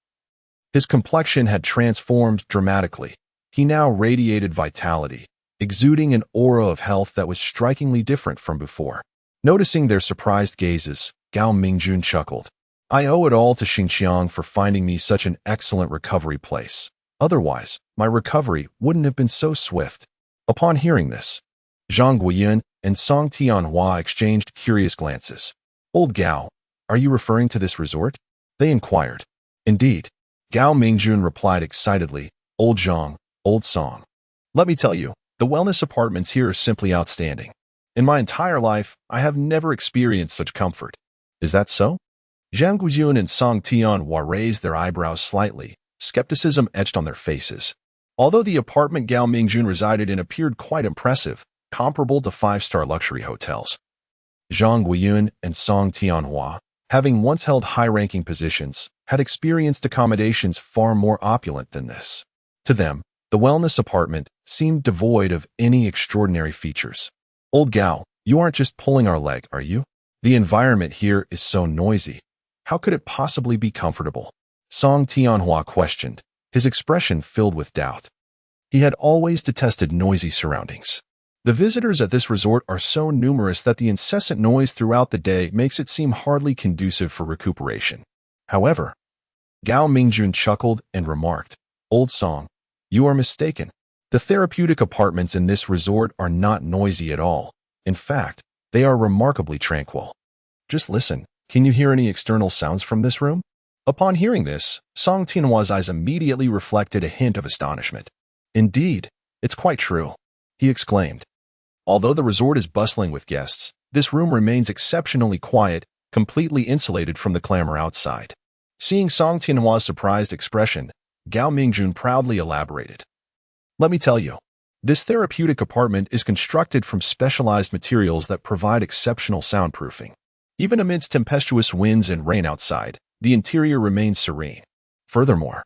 his complexion had transformed dramatically. He now radiated vitality, exuding an aura of health that was strikingly different from before. Noticing their surprised gazes, Gao Mingjun chuckled. "I owe it all to Xinjiang for finding me such an excellent recovery place. Otherwise, my recovery wouldn't have been so swift." Upon hearing this, Zhang Guiyun and Song Tianhua exchanged curious glances. "Old Gao, are you referring to this resort?" they inquired. "Indeed," Gao Mingjun replied excitedly. "Old Zhang, old Song. Let me tell you, the wellness apartments here are simply outstanding. In my entire life, I have never experienced such comfort." "Is that so?" Zhang Guiyun and Song Tianhua raised their eyebrows slightly, skepticism etched on their faces. Although the apartment Gao Mingjun resided in appeared quite impressive, comparable to five-star luxury hotels, Zhang Guiyun and Song Tianhua, having once held high-ranking positions, had experienced accommodations far more opulent than this. To them, the wellness apartment seemed devoid of any extraordinary features. "Old Gao, you aren't just pulling our leg, are you? The environment here is so noisy. How could it possibly be comfortable?" Song Tianhua questioned, his expression filled with doubt. He had always detested noisy surroundings. The visitors at this resort are so numerous that the incessant noise throughout the day makes it seem hardly conducive for recuperation. However, Gao Mingjun chuckled and remarked, "Old Song, you are mistaken. The therapeutic apartments in this resort are not noisy at all. In fact, they are remarkably tranquil. Just listen, can you hear any external sounds from this room?" Upon hearing this, Song Tianhua's eyes immediately reflected a hint of astonishment. "Indeed, it's quite true," he exclaimed. "Although the resort is bustling with guests, this room remains exceptionally quiet, completely insulated from the clamor outside." Seeing Song Tianhua's surprised expression, Gao Mingjun proudly elaborated. "Let me tell you, this therapeutic apartment is constructed from specialized materials that provide exceptional soundproofing. Even amidst tempestuous winds and rain outside, the interior remains serene. Furthermore,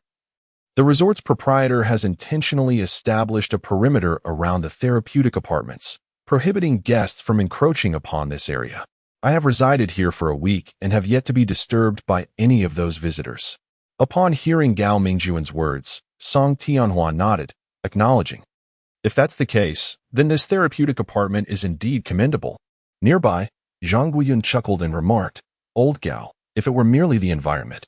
the resort's proprietor has intentionally established a perimeter around the therapeutic apartments, prohibiting guests from encroaching upon this area. I have resided here for a week and have yet to be disturbed by any of those visitors." Upon hearing Gao Mingjun's words, Song Tianhua nodded, acknowledging, "If that's the case, then this therapeutic apartment is indeed commendable." Nearby, Zhang Guiyun chuckled and remarked, "Old Gao, if it were merely the environment,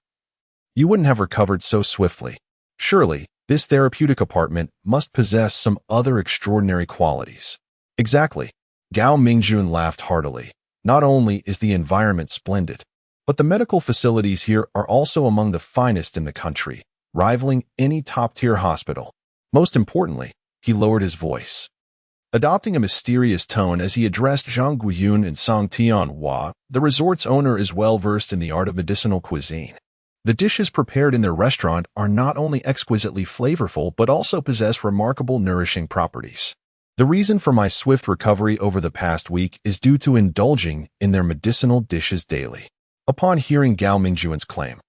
you wouldn't have recovered so swiftly. Surely, this therapeutic apartment must possess some other extraordinary qualities." "Exactly." Gao Mingjun laughed heartily. "Not only is the environment splendid, but the medical facilities here are also among the finest in the country, rivaling any top-tier hospital. Most importantly," he lowered his voice, adopting a mysterious tone as he addressed Zhang Guiyun and Song Tianhua, "the resort's owner is well-versed in the art of medicinal cuisine. The dishes prepared in their restaurant are not only exquisitely flavorful but also possess remarkable nourishing properties. The reason for my swift recovery over the past week is due to indulging in their medicinal dishes daily." Upon hearing Gao Mingjun's claim,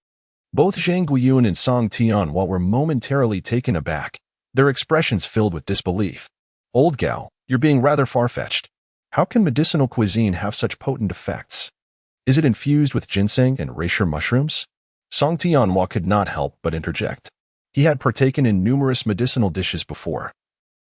both Zhang Guiyun and Song Tianhua were momentarily taken aback, their expressions filled with disbelief. "Old Gao, you're being rather far-fetched. How can medicinal cuisine have such potent effects? Is it infused with ginseng and reishi mushrooms?" Song Tianhua could not help but interject. He had partaken in numerous medicinal dishes before,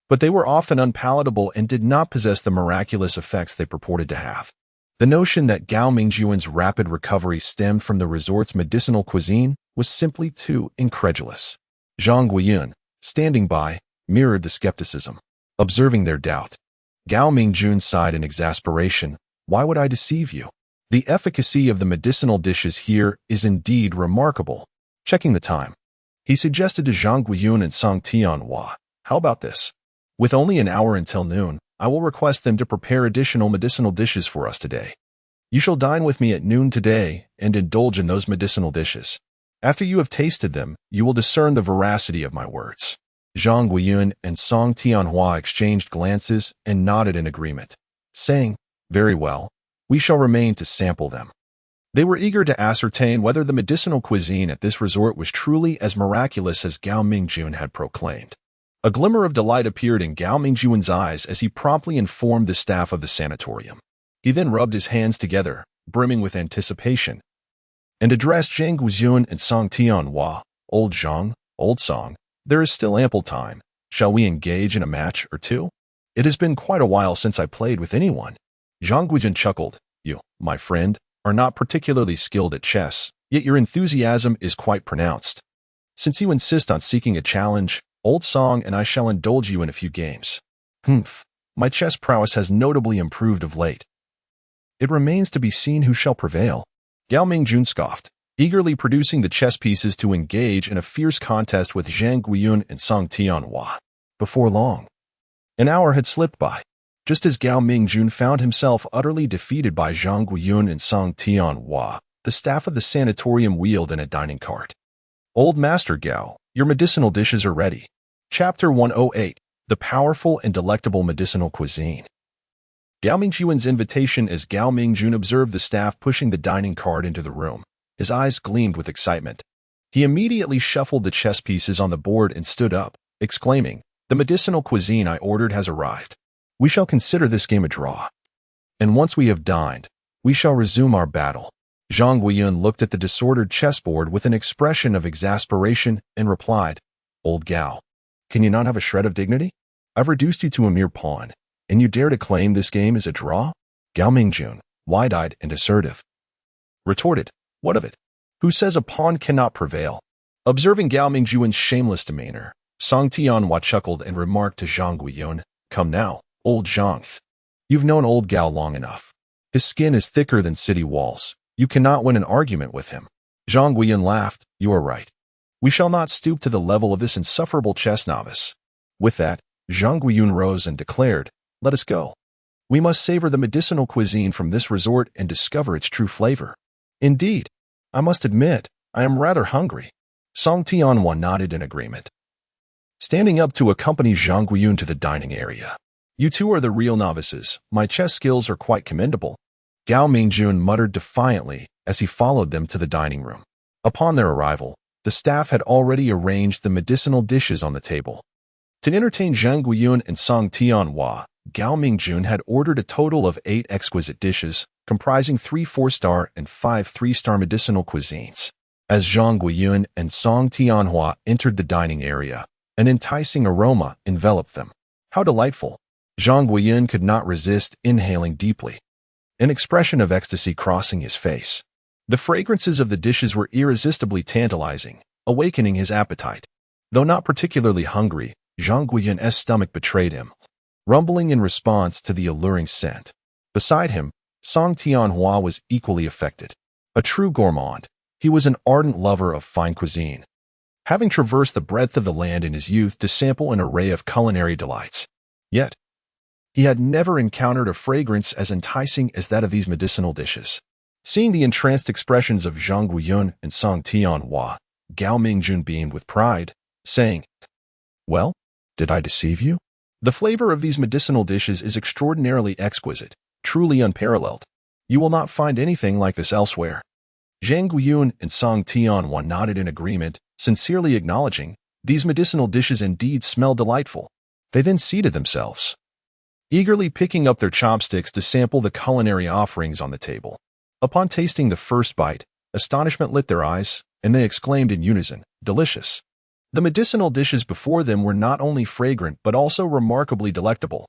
but they were often unpalatable and did not possess the miraculous effects they purported to have. The notion that Gao Mingjun's rapid recovery stemmed from the resort's medicinal cuisine was simply too incredulous. Zhang Guiyun, standing by, mirrored the skepticism. Observing their doubt, Gao Mingjun sighed in exasperation. Why would I deceive you? The efficacy of the medicinal dishes here is indeed remarkable. Checking the time, he suggested to Zhang Guiyun and Song Tianhua, how about this? With only an hour until noon, I will request them to prepare additional medicinal dishes for us today. You shall dine with me at noon today and indulge in those medicinal dishes. After you have tasted them, you will discern the veracity of my words. Zhang Guiyun and Song Tianhua exchanged glances and nodded in agreement, saying, very well, we shall remain to sample them. They were eager to ascertain whether the medicinal cuisine at this resort was truly as miraculous as Gao Mingjun had proclaimed. A glimmer of delight appeared in Gao Mingjun's eyes as he promptly informed the staff of the sanatorium. He then rubbed his hands together, brimming with anticipation, and addressed Zhang Guiyun and Song Tianhua. Old Zhang, old Song, there is still ample time. Shall we engage in a match or two? It has been quite a while since I played with anyone. Zhang Guiyun chuckled. You, my friend, are not particularly skilled at chess, yet your enthusiasm is quite pronounced. Since you insist on seeking a challenge, old Song and I shall indulge you in a few games. My chess prowess has notably improved of late. It remains to be seen who shall prevail. Gao Mingjun scoffed, eagerly producing the chess pieces to engage in a fierce contest with Zhang Guiyun and Song Tianhua. Before long, an hour had slipped by. Just as Gao Mingjun found himself utterly defeated by Zhang Guiyun and Song Tianhua, the staff of the sanatorium wheeled in a dining cart. Old Master Gao, your medicinal dishes are ready. Chapter 108, The Powerful and Delectable Medicinal Cuisine. Gao Mingjun's invitation as Gao Mingjun observed the staff pushing the dining cart into the room. His eyes gleamed with excitement. He immediately shuffled the chess pieces on the board and stood up, exclaiming, the medicinal cuisine I ordered has arrived. We shall consider this game a draw. And once we have dined, we shall resume our battle. Zhang Guiyun looked at the disordered chessboard with an expression of exasperation and replied, Old Gao, can you not have a shred of dignity? I've reduced you to a mere pawn, and you dare to claim this game is a draw? Gao Mingjun, wide-eyed and assertive, retorted, what of it? Who says a pawn cannot prevail? Observing Gao Mingjun's shameless demeanor, Song Tianhua chuckled and remarked to Zhang Guiyun, come now, old Zhang. You've known old Gao long enough. His skin is thicker than city walls. You cannot win an argument with him. Zhang Guiyun laughed, you are right. We shall not stoop to the level of this insufferable chess novice. With that, Zhang Guiyun rose and declared, let us go. We must savor the medicinal cuisine from this resort and discover its true flavor. Indeed, I must admit, I am rather hungry. Song Tianhua nodded in agreement, standing up to accompany Zhang Guiyun to the dining area. You two are the real novices. My chess skills are quite commendable. Gao Mingjun muttered defiantly as he followed them to the dining room. Upon their arrival, the staff had already arranged the medicinal dishes on the table. To entertain Zhang Guiyun and Song Tianhua, Gao Mingjun had ordered a total of 8 exquisite dishes, comprising 3 4-star and 5 3-star medicinal cuisines. As Zhang Guiyun and Song Tianhua entered the dining area, an enticing aroma enveloped them. How delightful! Zhang Guiyun could not resist inhaling deeply, an expression of ecstasy crossing his face. The fragrances of the dishes were irresistibly tantalizing, awakening his appetite. Though not particularly hungry, Zhang Guiyun's stomach betrayed him, rumbling in response to the alluring scent. Beside him, Song Tianhua was equally affected. A true gourmand, he was an ardent lover of fine cuisine, having traversed the breadth of the land in his youth to sample an array of culinary delights. Yet, he had never encountered a fragrance as enticing as that of these medicinal dishes. Seeing the entranced expressions of Zhang Guiyun and Song Tianhua, Gao Mingjun beamed with pride, saying, well, did I deceive you? The flavor of these medicinal dishes is extraordinarily exquisite, truly unparalleled. You will not find anything like this elsewhere. Zhang Guiyun and Song Tianhua nodded in agreement, sincerely acknowledging, these medicinal dishes indeed smell delightful. They then seated themselves, eagerly picking up their chopsticks to sample the culinary offerings on the table. Upon tasting the first bite, astonishment lit their eyes, and they exclaimed in unison, delicious. The medicinal dishes before them were not only fragrant but also remarkably delectable.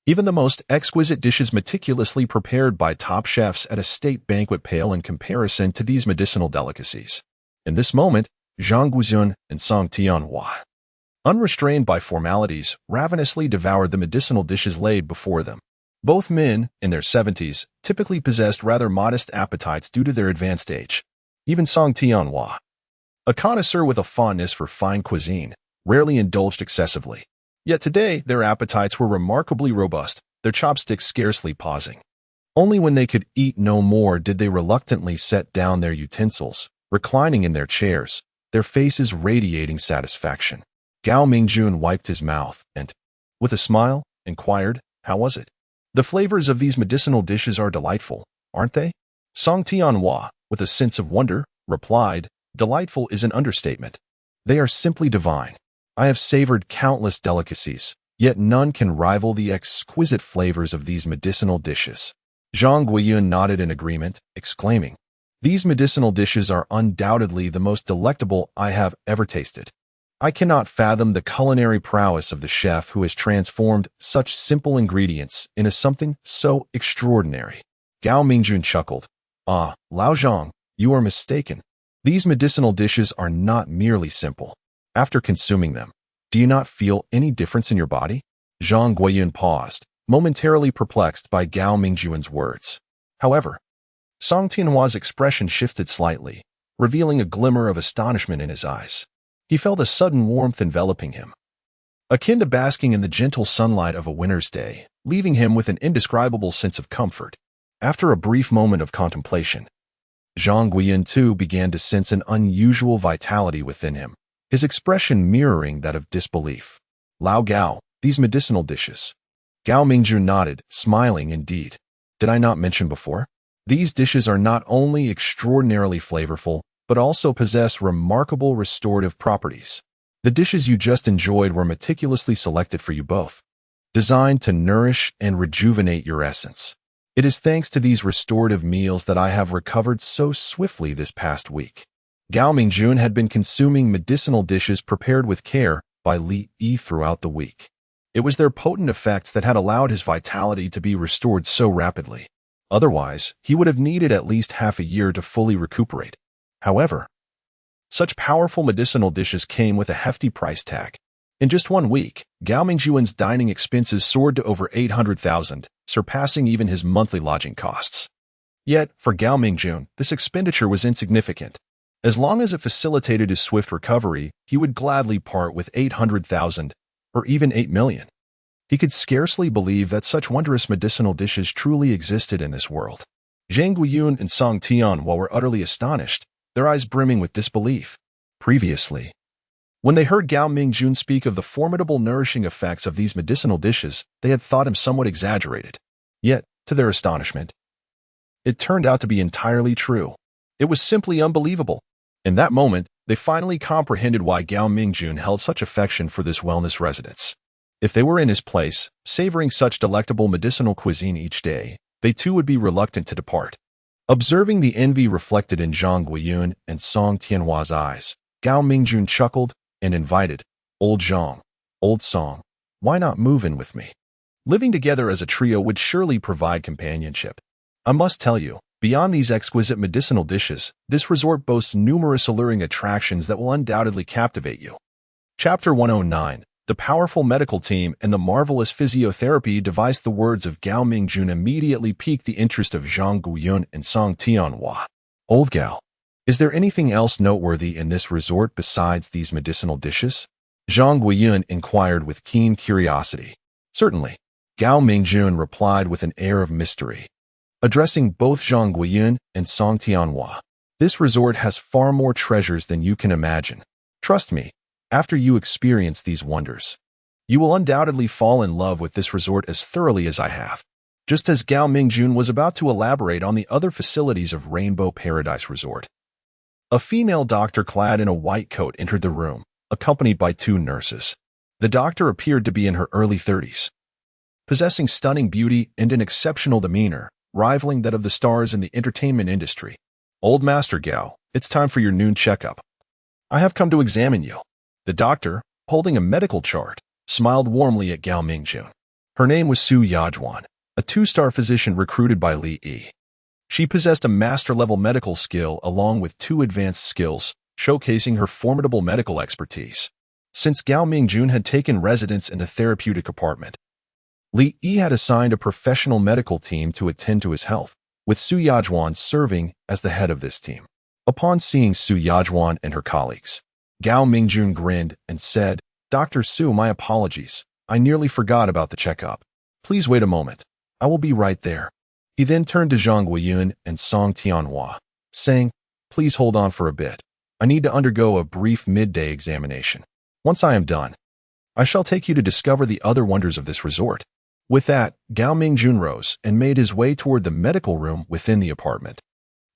Even the most exquisite dishes meticulously prepared by top chefs at a state banquet pale in comparison to these medicinal delicacies. In this moment, Zhang Guiyun and Song Tianhua unrestrained by formalities, ravenously devoured the medicinal dishes laid before them. Both men, in their 70s, typically possessed rather modest appetites due to their advanced age. Even Song Tianhua, a connoisseur with a fondness for fine cuisine, rarely indulged excessively. Yet today, their appetites were remarkably robust, their chopsticks scarcely pausing. Only when they could eat no more did they reluctantly set down their utensils, reclining in their chairs, their faces radiating satisfaction. Gao Mingjun wiped his mouth and, with a smile, inquired, "How was it?" "The flavors of these medicinal dishes are delightful, aren't they?" Song Tianhua, with a sense of wonder, replied, "Delightful is an understatement. They are simply divine. I have savored countless delicacies, yet none can rival the exquisite flavors of these medicinal dishes." Zhang Guiyun nodded in agreement, exclaiming, "These medicinal dishes are undoubtedly the most delectable I have ever tasted. I cannot fathom the culinary prowess of the chef who has transformed such simple ingredients into something so extraordinary." Gao Mingjun chuckled. "Ah, Lao Zhang, you are mistaken. These medicinal dishes are not merely simple. After consuming them, do you not feel any difference in your body?" Zhang Guiyun paused, momentarily perplexed by Gao Mingjun's words. However, Song Tianhua's expression shifted slightly, revealing a glimmer of astonishment in his eyes. He felt a sudden warmth enveloping him, akin to basking in the gentle sunlight of a winter's day, leaving him with an indescribable sense of comfort. After a brief moment of contemplation, Zhang Guiyun too began to sense an unusual vitality within him, his expression mirroring that of disbelief. "Lao Gao, these medicinal dishes." Gao Mingjun nodded, smiling indeed. "Did I not mention before? These dishes are not only extraordinarily flavorful, but also possess remarkable restorative properties. The dishes you just enjoyed were meticulously selected for you both, designed to nourish and rejuvenate your essence. It is thanks to these restorative meals that I have recovered so swiftly this past week." Gao Mingjun had been consuming medicinal dishes prepared with care by Li Yi throughout the week. It was their potent effects that had allowed his vitality to be restored so rapidly. Otherwise, he would have needed at least half a year to fully recuperate. However, such powerful medicinal dishes came with a hefty price tag. In just 1 week, Gao Mingjun's dining expenses soared to over 800,000, surpassing even his monthly lodging costs. Yet, for Gao Mingjun, this expenditure was insignificant. As long as it facilitated his swift recovery, he would gladly part with 800,000, or even 8 million. He could scarcely believe that such wondrous medicinal dishes truly existed in this world. Zhang Guiyun and Song Tianhua were utterly astonished, their eyes brimming with disbelief. Previously, when they heard Gao Mingjun speak of the formidable nourishing effects of these medicinal dishes, they had thought him somewhat exaggerated. Yet, to their astonishment, it turned out to be entirely true. It was simply unbelievable. In that moment, they finally comprehended why Gao Mingjun held such affection for this wellness residence. If they were in his place, savoring such delectable medicinal cuisine each day, they too would be reluctant to depart. Observing the envy reflected in Zhang Guiyun and Song Tianhua's eyes, Gao Mingjun chuckled and invited, "Old Zhang, old Song, why not move in with me? Living together as a trio would surely provide companionship. I must tell you, beyond these exquisite medicinal dishes, this resort boasts numerous alluring attractions that will undoubtedly captivate you." Chapter 109. The powerful medical team and the marvelous physiotherapy device. The words of Gao Mingjun immediately piqued the interest of Zhang Guiyun and Song Tianhua. "Old Gao, is there anything else noteworthy in this resort besides these medicinal dishes?" Zhang Guiyun inquired with keen curiosity. "Certainly," Gao Mingjun replied with an air of mystery. Addressing both Zhang Guiyun and Song Tianhua, "This resort has far more treasures than you can imagine. Trust me, after you experience these wonders, you will undoubtedly fall in love with this resort as thoroughly as I have." Just as Gao Mingjun was about to elaborate on the other facilities of Rainbow Paradise Resort, a female doctor clad in a white coat entered the room, accompanied by 2 nurses. The doctor appeared to be in her early 30s, possessing stunning beauty and an exceptional demeanor, rivaling that of the stars in the entertainment industry. "Old Master Gao, it's time for your noon checkup. I have come to examine you." The doctor, holding a medical chart, smiled warmly at Gao Mingjun. Her name was Su Yajwan, a 2-star physician recruited by Li Yi. She possessed a master-level medical skill along with 2 advanced skills, showcasing her formidable medical expertise. Since Gao Mingjun had taken residence in the therapeutic apartment, Li Yi had assigned a professional medical team to attend to his health, with Su Yajwan serving as the head of this team. Upon seeing Su Yajwan and her colleagues, Gao Mingjun grinned and said, "Dr. Su, my apologies. I nearly forgot about the checkup. Please wait a moment. I will be right there." He then turned to Zhang Guiyun and Song Tianhua, saying, "Please hold on for a bit. I need to undergo a brief midday examination. Once I am done, I shall take you to discover the other wonders of this resort." With that, Gao Mingjun rose and made his way toward the medical room within the apartment.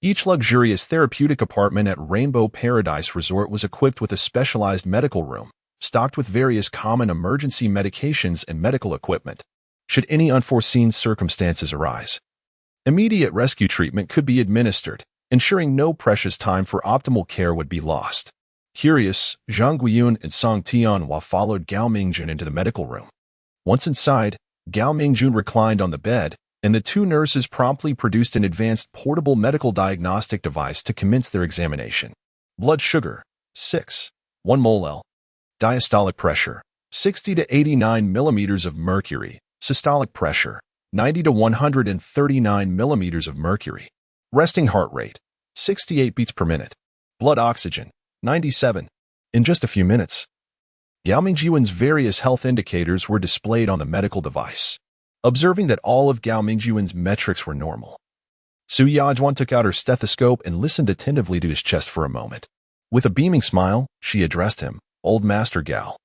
Each luxurious therapeutic apartment at Rainbow Paradise Resort was equipped with a specialized medical room, stocked with various common emergency medications and medical equipment. Should any unforeseen circumstances arise, immediate rescue treatment could be administered, ensuring no precious time for optimal care would be lost. Curious, Zhang Guiyun and Song Tianhua followed Gao Mingjun into the medical room. Once inside, Gao Mingjun reclined on the bed, and the two nurses promptly produced an advanced portable medical diagnostic device to commence their examination. Blood sugar, 1 mol. Diastolic pressure, 60 to 89 millimeters of mercury. Systolic pressure, 90 to 139 millimeters of mercury. Resting heart rate, 68 beats per minute. Blood oxygen, 97. In just a few minutes, Gao Mingjun's various health indicators were displayed on the medical device. Observing that all of Gao Mingjun's metrics were normal, Su Yajwan took out her stethoscope and listened attentively to his chest for a moment. With a beaming smile, she addressed him, "Old Master Gao,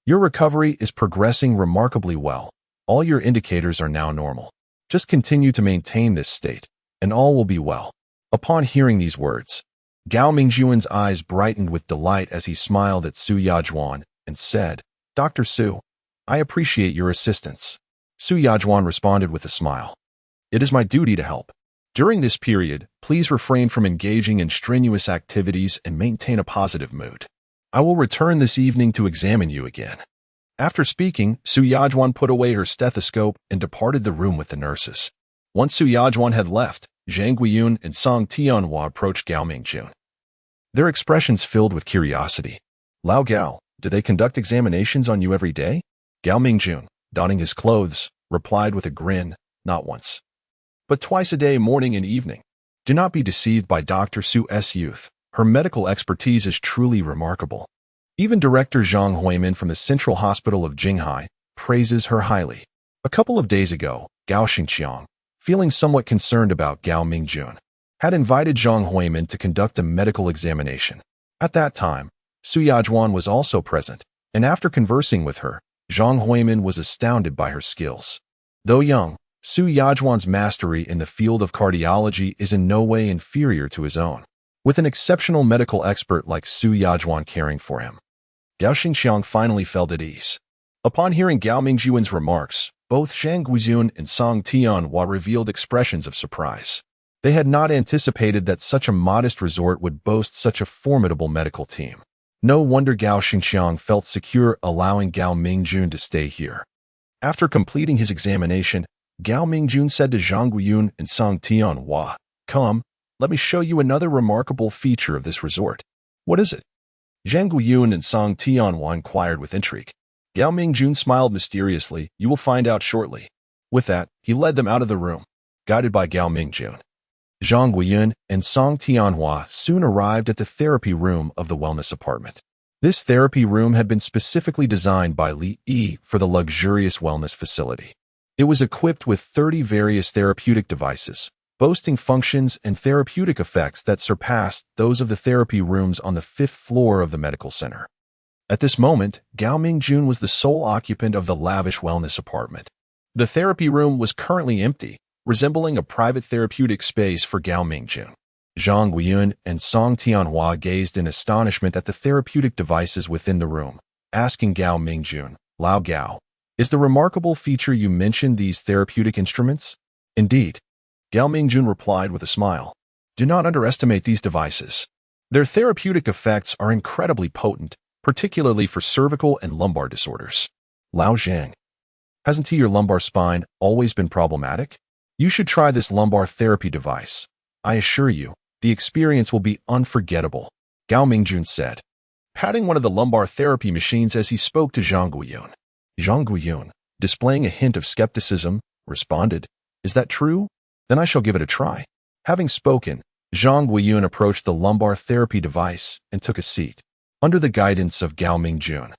your recovery is progressing remarkably well. All your indicators are now normal. Just continue to maintain this state, and all will be well." Upon hearing these words, Gao Mingjun's eyes brightened with delight as he smiled at Su Yajwan and said, "Dr. Su, I appreciate your assistance." Su Yajwan responded with a smile. "It is my duty to help. During this period, please refrain from engaging in strenuous activities and maintain a positive mood. I will return this evening to examine you again." After speaking, Su Yajwan put away her stethoscope and departed the room with the nurses. Once Su Yajwan had left, Zhang Guiyun and Song Tianhua approached Gao Mingjun, their expressions filled with curiosity. "Lao Gao, do they conduct examinations on you every day?" Gao Mingjun, donning his clothes, replied with a grin, "Not once, but twice a day, morning and evening. Do not be deceived by Dr. Su's youth. Her medical expertise is truly remarkable. Even Director Zhang Huimin from the Central Hospital of Jinghai praises her highly." A couple of days ago, Gao Xingqiang, feeling somewhat concerned about Gao Mingjun, had invited Zhang Huimin to conduct a medical examination. At that time, Su Yajwan was also present, and after conversing with her, Zhang Huimin was astounded by her skills. Though young, Su Yajwan's mastery in the field of cardiology is in no way inferior to his own. With an exceptional medical expert like Su Yajwan caring for him, Gao Xingqiang finally felt at ease. Upon hearing Gao Mingjun's remarks, both Zhang Guiyun and Song Tianhua revealed expressions of surprise. They had not anticipated that such a modest resort would boast such a formidable medical team. No wonder Gao Xingqiang felt secure allowing Gao Mingjun to stay here. After completing his examination, Gao Mingjun said to Zhang Guiyun and Song Tianhua, "Come, let me show you another remarkable feature of this resort." "What is it?" Zhang Guiyun and Song Tianhua inquired with intrigue. Gao Mingjun smiled mysteriously. "You will find out shortly." With that, he led them out of the room, guided by Gao Mingjun. Zhang Guiyun and Song Tianhua soon arrived at the therapy room of the wellness apartment. This therapy room had been specifically designed by Li Yi for the luxurious wellness facility. It was equipped with 30 various therapeutic devices, boasting functions and therapeutic effects that surpassed those of the therapy rooms on the 5th floor of the medical center. At this moment, Gao Mingjun was the sole occupant of the lavish wellness apartment. The therapy room was currently empty, resembling a private therapeutic space for Gao Mingjun. Zhang Guiyun and Song Tianhua gazed in astonishment at the therapeutic devices within the room, asking Gao Mingjun, "Lao Gao, is the remarkable feature you mentioned these therapeutic instruments?" "Indeed," Gao Mingjun replied with a smile. "Do not underestimate these devices. Their therapeutic effects are incredibly potent, particularly for cervical and lumbar disorders." "Lao Zhang, hasn't your lumbar spine always been problematic? You should try this lumbar therapy device. I assure you, the experience will be unforgettable," Gao Mingjun said. patting one of the lumbar therapy machines as he spoke to Zhang Guiyun. Zhang Guiyun, displaying a hint of skepticism, responded, "Is that true? Then I shall give it a try." Having spoken, Zhang Guiyun approached the lumbar therapy device and took a seat. Under the guidance of Gao Mingjun,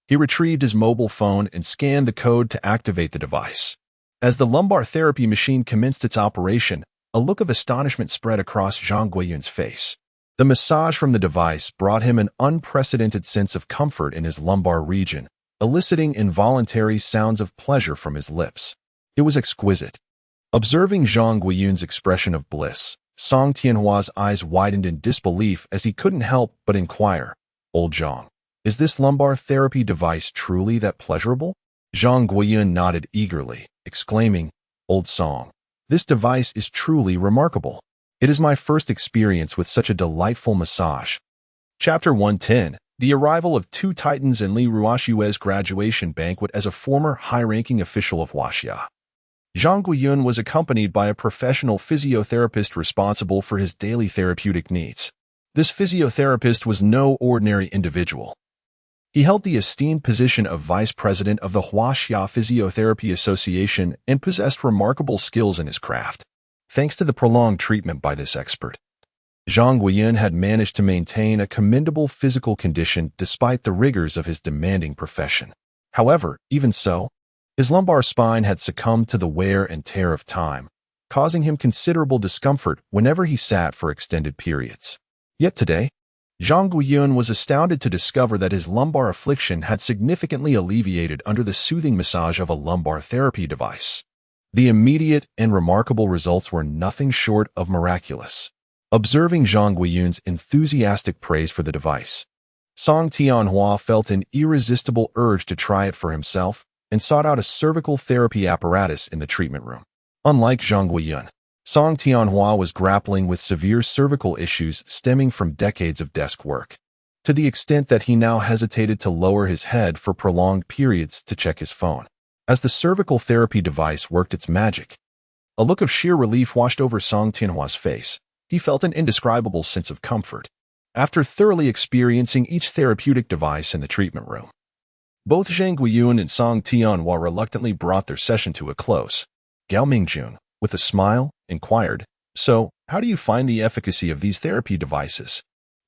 he retrieved his mobile phone and scanned the code to activate the device. As the lumbar therapy machine commenced its operation, a look of astonishment spread across Zhang Guiyun's face. The massage from the device brought him an unprecedented sense of comfort in his lumbar region, eliciting involuntary sounds of pleasure from his lips. It was exquisite. Observing Zhang Guiyun's expression of bliss, Song Tianhua's eyes widened in disbelief as he couldn't help but inquire, "Old Zhang, is this lumbar therapy device truly that pleasurable?" Zhang Guiyun nodded eagerly, exclaiming, "Old Song, this device is truly remarkable. It is my first experience with such a delightful massage." Chapter 110. The arrival of two titans in Li Ruoxue's graduation banquet as a former high-ranking official of Huaxia. Zhang Guiyun was accompanied by a professional physiotherapist responsible for his daily therapeutic needs. This physiotherapist was no ordinary individual. He held the esteemed position of vice president of the Huaxia Physiotherapy Association and possessed remarkable skills in his craft. Thanks to the prolonged treatment by this expert, Zhang Guiyun had managed to maintain a commendable physical condition despite the rigors of his demanding profession. However, even so, his lumbar spine had succumbed to the wear and tear of time, causing him considerable discomfort whenever he sat for extended periods. Yet today, Zhang Guiyun was astounded to discover that his lumbar affliction had significantly alleviated under the soothing massage of a lumbar therapy device. The immediate and remarkable results were nothing short of miraculous. Observing Zhang Guiyun's enthusiastic praise for the device, Song Tianhua felt an irresistible urge to try it for himself and sought out a cervical therapy apparatus in the treatment room. Unlike Zhang Guiyun, Song Tianhua was grappling with severe cervical issues stemming from decades of desk work, to the extent that he now hesitated to lower his head for prolonged periods to check his phone. As the cervical therapy device worked its magic, a look of sheer relief washed over Song Tianhua's face. He felt an indescribable sense of comfort after thoroughly experiencing each therapeutic device in the treatment room. Both Zhang Guiyun and Song Tianhua reluctantly brought their session to a close. Gao Mingjun, with a smile, inquired, "So, how do you find the efficacy of these therapy devices?"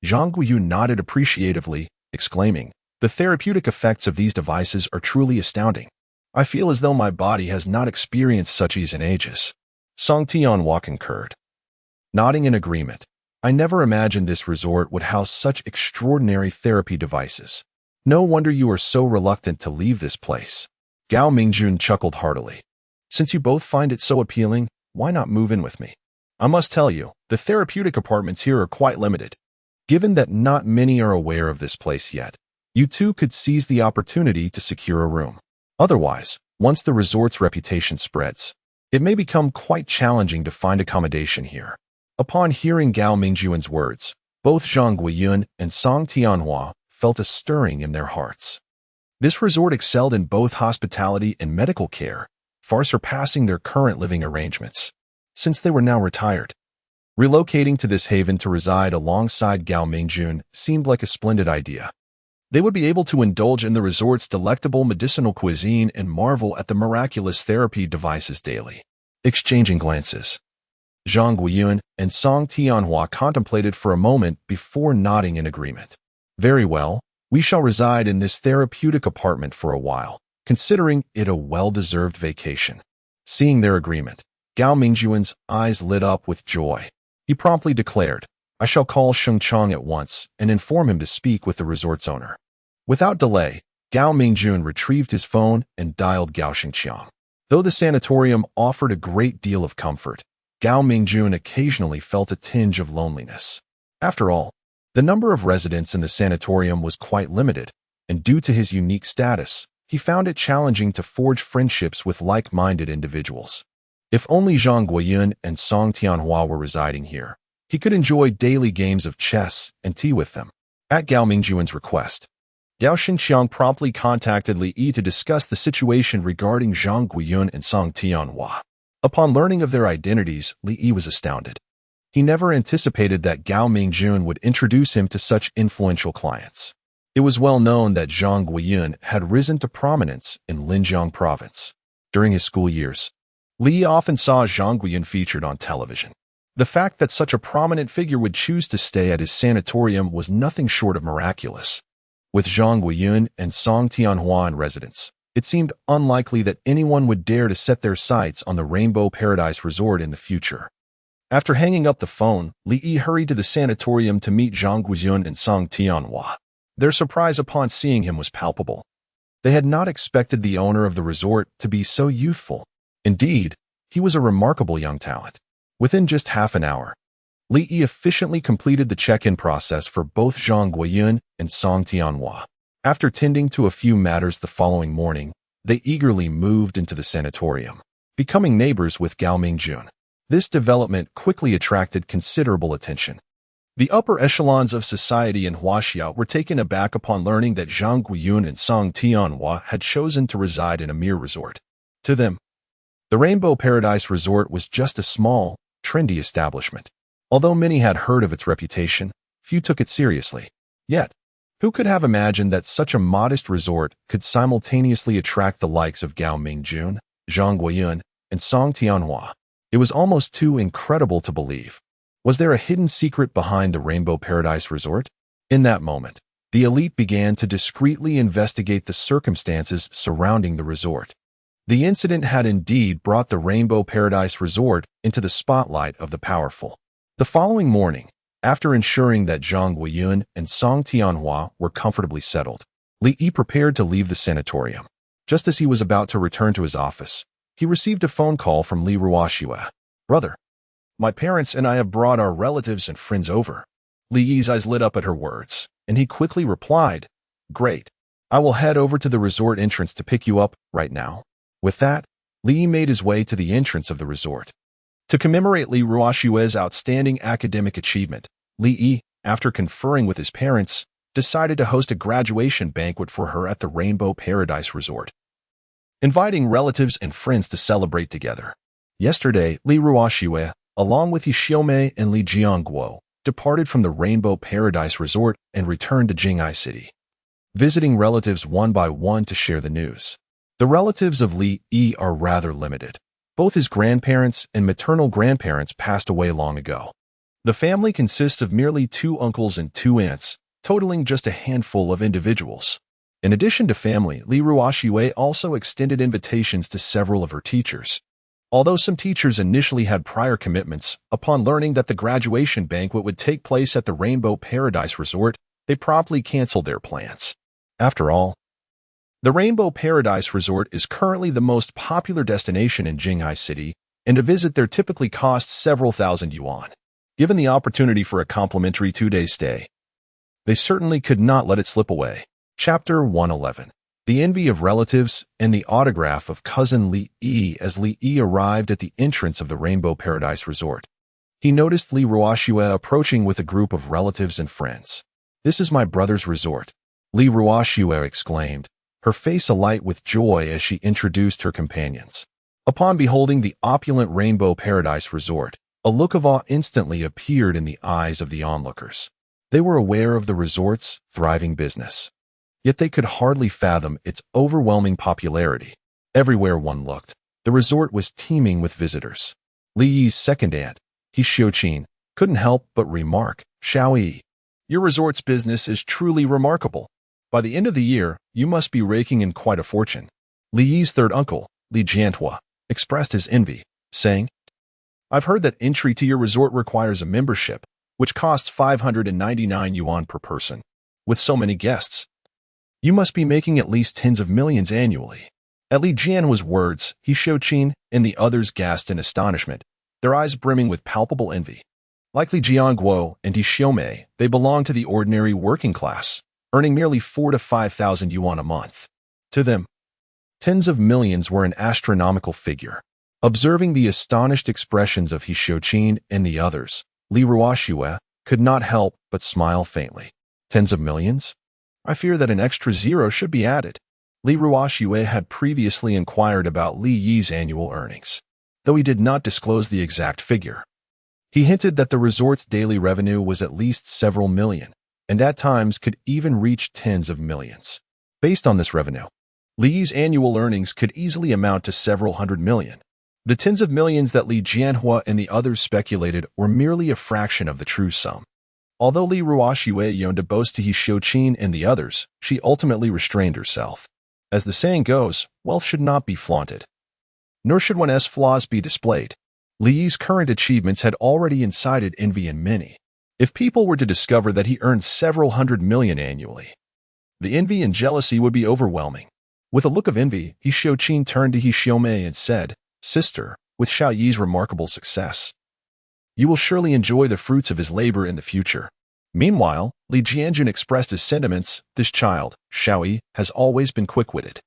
Zhang Guiyun nodded appreciatively, exclaiming, "The therapeutic effects of these devices are truly astounding. I feel as though my body has not experienced such ease in ages." Song Tianhua concurred, nodding in agreement. "I never imagined this resort would house such extraordinary therapy devices. No wonder you are so reluctant to leave this place." Gao Mingjun chuckled heartily. "Since you both find it so appealing, why not move in with me? I must tell you, the therapeutic apartments here are quite limited. Given that not many are aware of this place yet, you two could seize the opportunity to secure a room. Otherwise, once the resort's reputation spreads, it may become quite challenging to find accommodation here." Upon hearing Gao Mingjun's words, both Zhang Guiyun and Song Tianhua felt a stirring in their hearts. This resort excelled in both hospitality and medical care, far surpassing their current living arrangements. Since they were now retired, relocating to this haven to reside alongside Gao Mingjun seemed like a splendid idea. They would be able to indulge in the resort's delectable medicinal cuisine and marvel at the miraculous therapy devices daily. Exchanging glances, Zhang Guiyun and Song Tianhua contemplated for a moment before nodding in agreement. "Very well, we shall reside in this therapeutic apartment for a while, considering it a well-deserved vacation." Seeing their agreement, Gao Mingjun's eyes lit up with joy. He promptly declared, "I shall call Sheng Chong at once and inform him to speak with the resort's owner." Without delay, Gao Mingjun retrieved his phone and dialed Gao Shengqiang. Though the sanatorium offered a great deal of comfort, Gao Mingjun occasionally felt a tinge of loneliness. After all, the number of residents in the sanatorium was quite limited, and due to his unique status, he found it challenging to forge friendships with like-minded individuals. If only Zhang Guiyun and Song Tianhua were residing here, he could enjoy daily games of chess and tea with them. At Gao Mingjun's request, Gao Shengqiang promptly contacted Li Yi to discuss the situation regarding Zhang Guiyun and Song Tianhua. Upon learning of their identities, Li Yi was astounded. He never anticipated that Gao Mingjun would introduce him to such influential clients. It was well known that Zhang Guiyun had risen to prominence in Linjiang province. During his school years, Li often saw Zhang Guiyun featured on television. The fact that such a prominent figure would choose to stay at his sanatorium was nothing short of miraculous. With Zhang Guiyun and Song Tianhua in residence, it seemed unlikely that anyone would dare to set their sights on the Rainbow Paradise Resort in the future. After hanging up the phone, Li Yi hurried to the sanatorium to meet Zhang Guiyun and Song Tianhua. Their surprise upon seeing him was palpable. They had not expected the owner of the resort to be so youthful. Indeed, he was a remarkable young talent. Within just half an hour, Li Yi efficiently completed the check-in process for both Zhang Guiyun and Song Tianhua. After tending to a few matters the following morning, they eagerly moved into the sanatorium, becoming neighbors with Gao Mingjun. This development quickly attracted considerable attention. The upper echelons of society in Huaxia were taken aback upon learning that Zhang Guiyun and Song Tianhua had chosen to reside in a mere resort. To them, the Rainbow Paradise Resort was just a small, trendy establishment. Although many had heard of its reputation, few took it seriously. Yet, who could have imagined that such a modest resort could simultaneously attract the likes of Gao Mingjun, Zhang Guiyun, and Song Tianhua? It was almost too incredible to believe. Was there a hidden secret behind the Rainbow Paradise Resort? In that moment, the elite began to discreetly investigate the circumstances surrounding the resort. The incident had indeed brought the Rainbow Paradise Resort into the spotlight of the powerful. The following morning, after ensuring that Zhang Guiyun and Song Tianhua were comfortably settled, Li Yi prepared to leave the sanatorium. Just as he was about to return to his office, he received a phone call from Li Ruoxue. "Brother, my parents and I have brought our relatives and friends over." Li Yi's eyes lit up at her words, and he quickly replied, "Great. I will head over to the resort entrance to pick you up right now." With that, Li Yi made his way to the entrance of the resort. To commemorate Li Ruoxue's outstanding academic achievement, Li Yi, after conferring with his parents, decided to host a graduation banquet for her at the Rainbow Paradise Resort, inviting relatives and friends to celebrate together. Yesterday, Li Ruoxue, along with Yi Xiaomei and Li Jiangguo, departed from the Rainbow Paradise Resort and returned to Jinghai City, visiting relatives one by one to share the news. The relatives of Li Yi are rather limited. Both his grandparents and maternal grandparents passed away long ago. The family consists of merely 2 uncles and 2 aunts, totaling just a handful of individuals. In addition to family, Li Ruoxue also extended invitations to several of her teachers. Although some teachers initially had prior commitments, upon learning that the graduation banquet would take place at the Rainbow Paradise Resort, they promptly canceled their plans. After all, the Rainbow Paradise Resort is currently the most popular destination in Jinghai City, and a visit there typically costs several thousand yuan. Given the opportunity for a complimentary 2-day stay, they certainly could not let it slip away. Chapter 111. The envy of relatives and the autograph of cousin Li Yi. As Li Yi arrived at the entrance of the Rainbow Paradise Resort, he noticed Li Ruoxue approaching with a group of relatives and friends. "This is my brother's resort," Li Ruoxue exclaimed, her face alight with joy as she introduced her companions. Upon beholding the opulent Rainbow Paradise Resort, a look of awe instantly appeared in the eyes of the onlookers. They were aware of the resort's thriving business, yet they could hardly fathom its overwhelming popularity. Everywhere one looked, the resort was teeming with visitors. Li Yi's second aunt, He Xiuqin, couldn't help but remark, "Xiao Yi, your resort's business is truly remarkable. By the end of the year, you must be raking in quite a fortune." Li Yi's third uncle, Li Jianhua, expressed his envy, saying, "I've heard that entry to your resort requires a membership, which costs 599 yuan per person. With so many guests, you must be making at least tens of millions annually." At Li Jianhua's words, He Xiuqin and the others gasped in astonishment, their eyes brimming with palpable envy. Like Li Jiangguo and Yi Xiaomei, they belonged to the ordinary working class, earning merely 4,000 to 5,000 yuan a month. To them, tens of millions were an astronomical figure. Observing the astonished expressions of He Xiuqin and the others, Li Ruoxue could not help but smile faintly. Tens of millions? I fear that an extra zero should be added. Li Ruoxue had previously inquired about Li Yi's annual earnings, though he did not disclose the exact figure. He hinted that the resort's daily revenue was at least several million, and at times could even reach tens of millions. Based on this revenue, Li's annual earnings could easily amount to several hundred million. The tens of millions that Li Jianhua and the others speculated were merely a fraction of the true sum. Although Li Ruoxue yearned to boast to He Xiuqin and the others, she ultimately restrained herself. As the saying goes, wealth should not be flaunted, nor should one's flaws be displayed. Li's current achievements had already incited envy in many. If people were to discover that he earned several hundred million annually, the envy and jealousy would be overwhelming. With a look of envy, He Xiuqin turned to He Xiumei and said, "Sister, with Xiao Yi's remarkable success, you will surely enjoy the fruits of his labor in the future." Meanwhile, Li Jianjun expressed his sentiments. "This child, Xiao Yi, has always been quick-witted.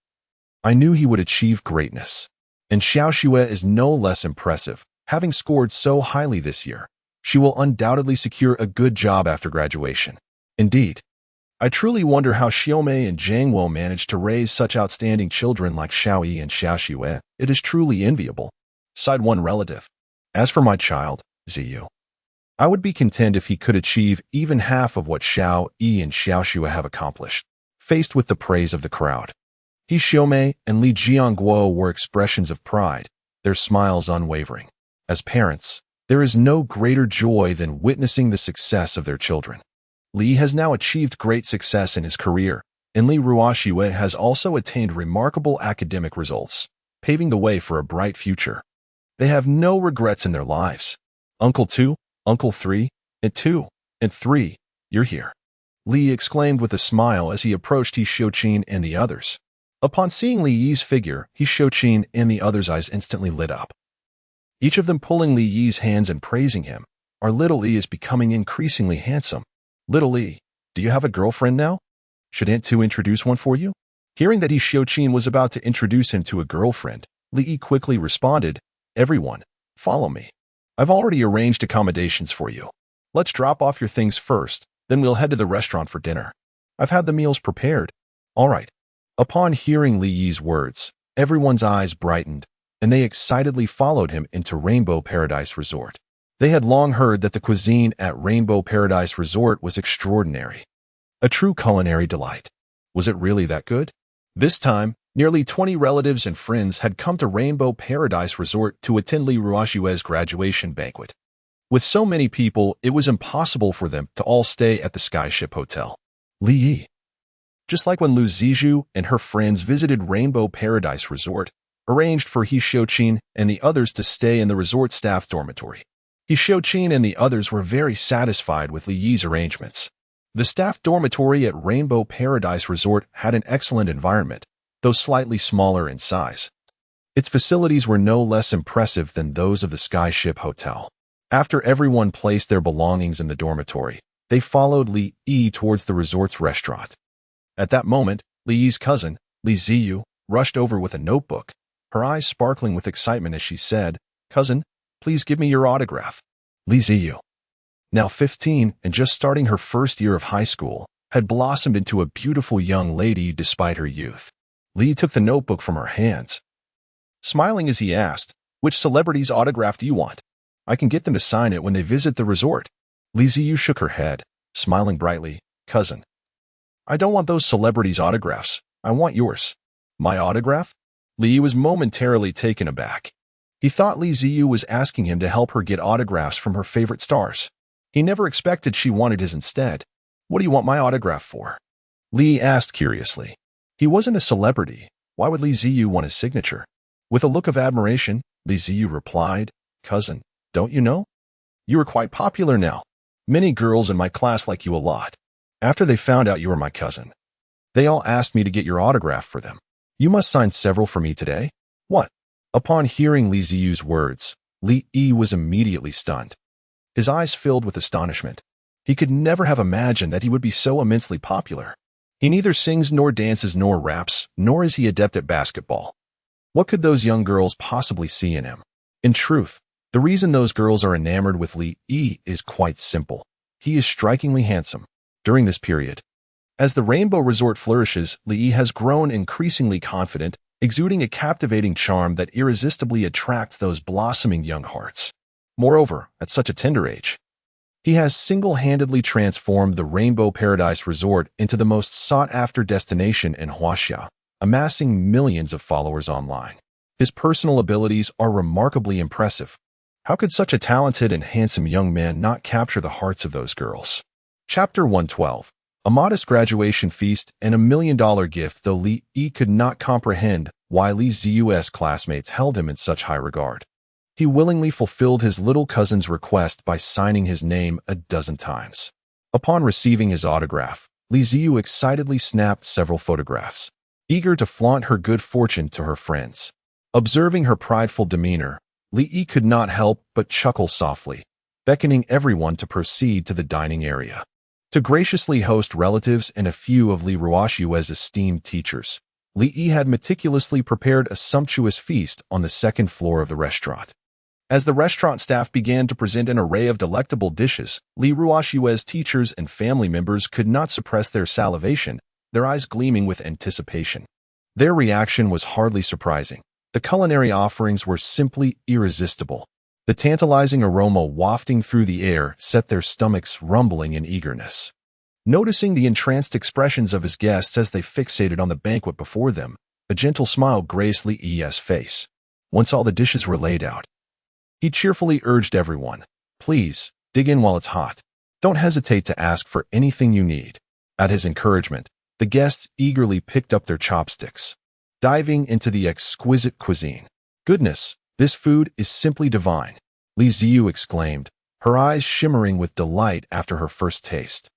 I knew he would achieve greatness. And Xiao Xue is no less impressive, having scored so highly this year. She will undoubtedly secure a good job after graduation. Indeed, I truly wonder how Xiaomei and Zhang Wo managed to raise such outstanding children like Xiao Yi and Xiao Xue. It is truly enviable," sighed one relative. "As for my child, Ziyu, I would be content if he could achieve even half of what Xiao Yi and Xiao Xue have accomplished." Faced with the praise of the crowd, He Xiumei and Li Jianguo were expressions of pride, their smiles unwavering. As parents, there is no greater joy than witnessing the success of their children. Li has now achieved great success in his career, and Li Ruoxue has also attained remarkable academic results, paving the way for a bright future. They have no regrets in their lives. "Uncle 2, Uncle 3, and 2, and 3, you're here," Li exclaimed with a smile as he approached He Xiuqin and the others. Upon seeing Li Yi's figure, He Xiuqin and the others' eyes instantly lit up. Each of them pulling Li Yi's hands and praising him. "Our little Li is becoming increasingly handsome. Little Li, do you have a girlfriend now? Should Aunt Tu introduce one for you?" Hearing that He Xiuqin was about to introduce him to a girlfriend, Li Yi quickly responded, "Everyone, follow me. I've already arranged accommodations for you. Let's drop off your things first, then we'll head to the restaurant for dinner. I've had the meals prepared." "All right." Upon hearing Li Yi's words, everyone's eyes brightened, and they excitedly followed him into Rainbow Paradise Resort. They had long heard that the cuisine at Rainbow Paradise Resort was extraordinary. A true culinary delight. Was it really that good? This time, nearly 20 relatives and friends had come to Rainbow Paradise Resort to attend Li Ruoxue's graduation banquet. With so many people, it was impossible for them to all stay at the Skyship Hotel. Li Yi. Just like when Lu Zizhu and her friends visited Rainbow Paradise Resort, arranged for He Xiuqin and the others to stay in the resort staff dormitory. He Xiuqin and the others were very satisfied with Li Yi's arrangements. The staff dormitory at Rainbow Paradise Resort had an excellent environment, though slightly smaller in size. Its facilities were no less impressive than those of the Skyship Hotel. After everyone placed their belongings in the dormitory, they followed Li Yi towards the resort's restaurant. At that moment, Li Yi's cousin, Li Ziyu, rushed over with a notebook, her eyes sparkling with excitement as she said, "Cousin, please give me your autograph." Li Ziyu, now 15 and just starting her first year of high school, had blossomed into a beautiful young lady despite her youth. Li took the notebook from her hands, smiling as he asked, "Which celebrity's autograph do you want? I can get them to sign it when they visit the resort." Li Ziyu shook her head, smiling brightly, "Cousin, I don't want those celebrities' autographs. I want yours." "My autograph?" Li was momentarily taken aback. He thought Li Ziyu was asking him to help her get autographs from her favorite stars. He never expected she wanted his instead. "What do you want my autograph for?" Li asked curiously. He wasn't a celebrity. Why would Li Ziyu want his signature? With a look of admiration, Li Ziyu replied, "Cousin, don't you know? You are quite popular now. Many girls in my class like you a lot. After they found out you were my cousin, they all asked me to get your autograph for them. You must sign several for me today." "What?" Upon hearing Li Ziyu's words, Li Yi was immediately stunned. His eyes filled with astonishment. He could never have imagined that he would be so immensely popular. He neither sings nor dances nor raps, nor is he adept at basketball. What could those young girls possibly see in him? In truth, the reason those girls are enamored with Li Yi is quite simple. He is strikingly handsome. During this period, as the Rainbow Resort flourishes, Li Yi has grown increasingly confident, exuding a captivating charm that irresistibly attracts those blossoming young hearts. Moreover, at such a tender age, He has single-handedly transformed the Rainbow Paradise Resort into the most sought-after destination in Huaxia, amassing millions of followers online. His personal abilities are remarkably impressive. How could such a talented and handsome young man not capture the hearts of those girls? Chapter 112. A modest graduation feast and $1 million gift. Though Li Yi could not comprehend why Li Ziyu's classmates held him in such high regard, he willingly fulfilled his little cousin's request by signing his name a dozen times. Upon receiving his autograph, Li Ziyu excitedly snapped several photographs, eager to flaunt her good fortune to her friends. Observing her prideful demeanor, Li Yi could not help but chuckle softly, beckoning everyone to proceed to the dining area. To graciously host relatives and a few of Li Ruoxue's esteemed teachers, Li Yi had meticulously prepared a sumptuous feast on the second floor of the restaurant. As the restaurant staff began to present an array of delectable dishes, Li Ruoxue's teachers and family members could not suppress their salivation, their eyes gleaming with anticipation. Their reaction was hardly surprising. The culinary offerings were simply irresistible. The tantalizing aroma wafting through the air set their stomachs rumbling in eagerness. Noticing the entranced expressions of his guests as they fixated on the banquet before them, a gentle smile graced Li Yi's face. Once all the dishes were laid out, he cheerfully urged everyone, "Please, dig in while it's hot. Don't hesitate to ask for anything you need." At his encouragement, the guests eagerly picked up their chopsticks, diving into the exquisite cuisine. "Goodness, this food is simply divine," Li Ziyu exclaimed, her eyes shimmering with delight after her first taste.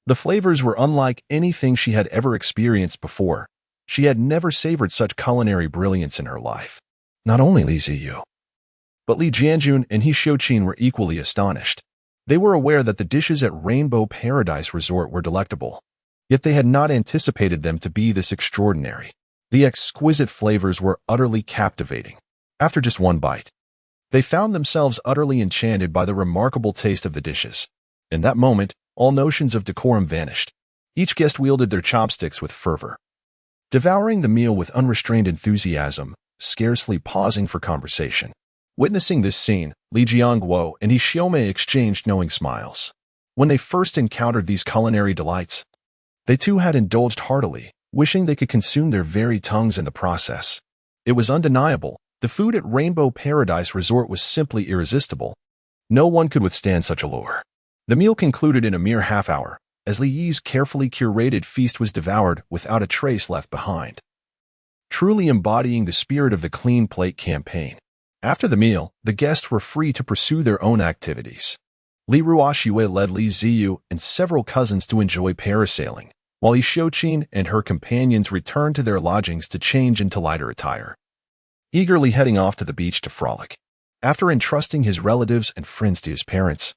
The flavors were unlike anything she had ever experienced before. She had never savored such culinary brilliance in her life. Not only Li Ziyu, but Li Jianjun and He Xiuqin were equally astonished. They were aware that the dishes at Rainbow Paradise Resort were delectable, yet they had not anticipated them to be this extraordinary. The exquisite flavors were utterly captivating. After just one bite, they found themselves utterly enchanted by the remarkable taste of the dishes. In that moment, all notions of decorum vanished. Each guest wielded their chopsticks with fervor, devouring the meal with unrestrained enthusiasm, scarcely pausing for conversation. Witnessing this scene, Li Jiangguo and He Xiaomei exchanged knowing smiles. When they first encountered these culinary delights, they too had indulged heartily, wishing they could consume their very tongues in the process. It was undeniable. The food at Rainbow Paradise Resort was simply irresistible. No one could withstand such allure. The meal concluded in a mere half hour, as Li Yi's carefully curated feast was devoured without a trace left behind, truly embodying the spirit of the Clean Plate campaign. After the meal, the guests were free to pursue their own activities. Li Ruoxue led Li Ziyu and several cousins to enjoy parasailing, while He Xiuqin and her companions returned to their lodgings to change into lighter attire, eagerly heading off to the beach to frolic. After entrusting his relatives and friends to his parents,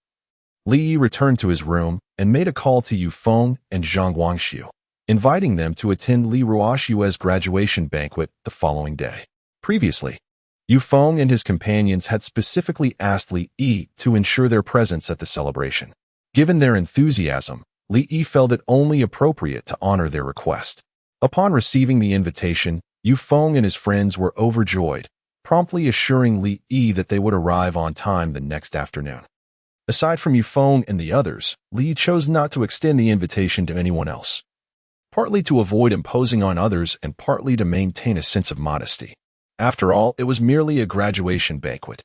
Li Yi returned to his room and made a call to Yu Feng and Zhang Guangxiu, inviting them to attend Li Ruoxue's graduation banquet the following day. Previously, Yu Feng and his companions had specifically asked Li Yi to ensure their presence at the celebration. Given their enthusiasm, Li Yi felt it only appropriate to honor their request. Upon receiving the invitation, Yu Feng and his friends were overjoyed, promptly assuring Li Yi that they would arrive on time the next afternoon. Aside from Yu Feng and the others, Li Yi chose not to extend the invitation to anyone else, partly to avoid imposing on others and partly to maintain a sense of modesty. After all, it was merely a graduation banquet.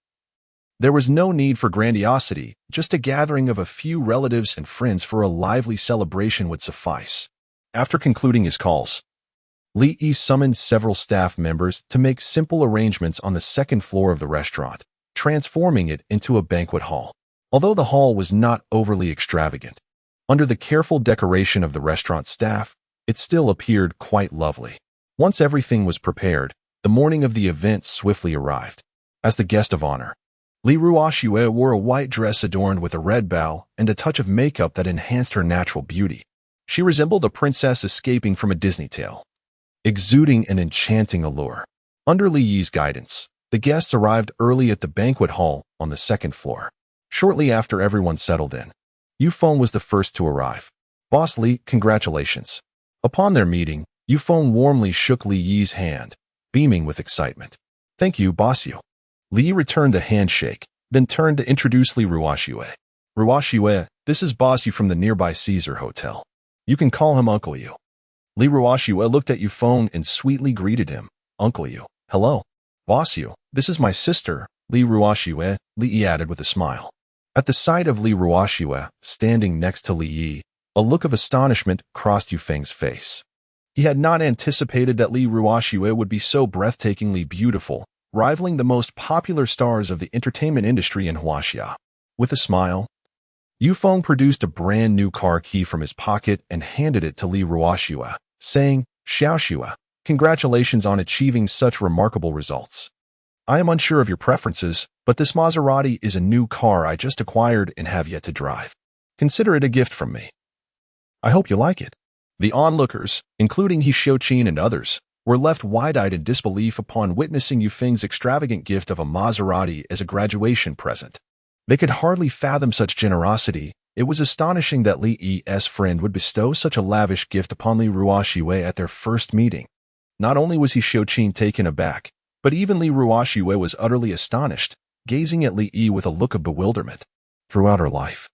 There was no need for grandiosity, just a gathering of a few relatives and friends for a lively celebration would suffice. After concluding his calls, Li Yi summoned several staff members to make simple arrangements on the second floor of the restaurant, transforming it into a banquet hall. Although the hall was not overly extravagant, under the careful decoration of the restaurant staff, it still appeared quite lovely. Once everything was prepared, the morning of the event swiftly arrived. As the guest of honor, Li Ruoxue wore a white dress adorned with a red bow and a touch of makeup that enhanced her natural beauty. She resembled a princess escaping from a Disney tale, exuding an enchanting allure. Under Li Yi's guidance, the guests arrived early at the banquet hall on the second floor. Shortly after everyone settled in, Yu Feng was the first to arrive. "Boss Li, congratulations." Upon their meeting, Yu Feng warmly shook Li Yi's hand, beaming with excitement. "Thank you, Boss Yu." Li Yi returned the handshake, then turned to introduce Li Ruoxue. Ruoxue, this is Boss Yu from the nearby Caesar Hotel. You can call him Uncle Yu. Li Ruoxue looked at Yufeng and sweetly greeted him. Uncle Yu. Hello. Boss Yu, this is my sister, Li Ruoxue, Li Yi added with a smile. At the sight of Li Ruoxue, standing next to Li Yi, a look of astonishment crossed Yufeng's face. He had not anticipated that Li Ruoxue would be so breathtakingly beautiful, rivaling the most popular stars of the entertainment industry in Huaxia. With a smile, Yufeng produced a brand new car key from his pocket and handed it to Li Ruoxue, saying, Xiaoxue, congratulations on achieving such remarkable results. I am unsure of your preferences, but this Maserati is a new car I just acquired and have yet to drive. Consider it a gift from me. I hope you like it. The onlookers, including He Xiuqin and others, were left wide-eyed in disbelief upon witnessing Yufeng's extravagant gift of a Maserati as a graduation present. They could hardly fathom such generosity. It was astonishing that Li Yi's friend would bestow such a lavish gift upon Li Ruoxue at their first meeting. Not only was He Xiuqin taken aback, but even Li Ruoxue was utterly astonished, gazing at Li Yi with a look of bewilderment. Throughout her life,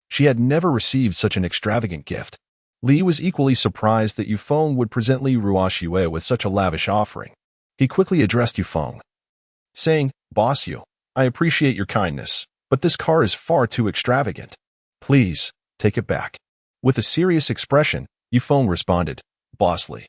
she had never received such an extravagant gift. Li was equally surprised that Yufeng would present Li Ruoxue with such a lavish offering. He quickly addressed Yufeng, saying, Boss Yu, I appreciate your kindness, but this car is far too extravagant. Please, take it back. With a serious expression, Yufeng responded, Boss Li,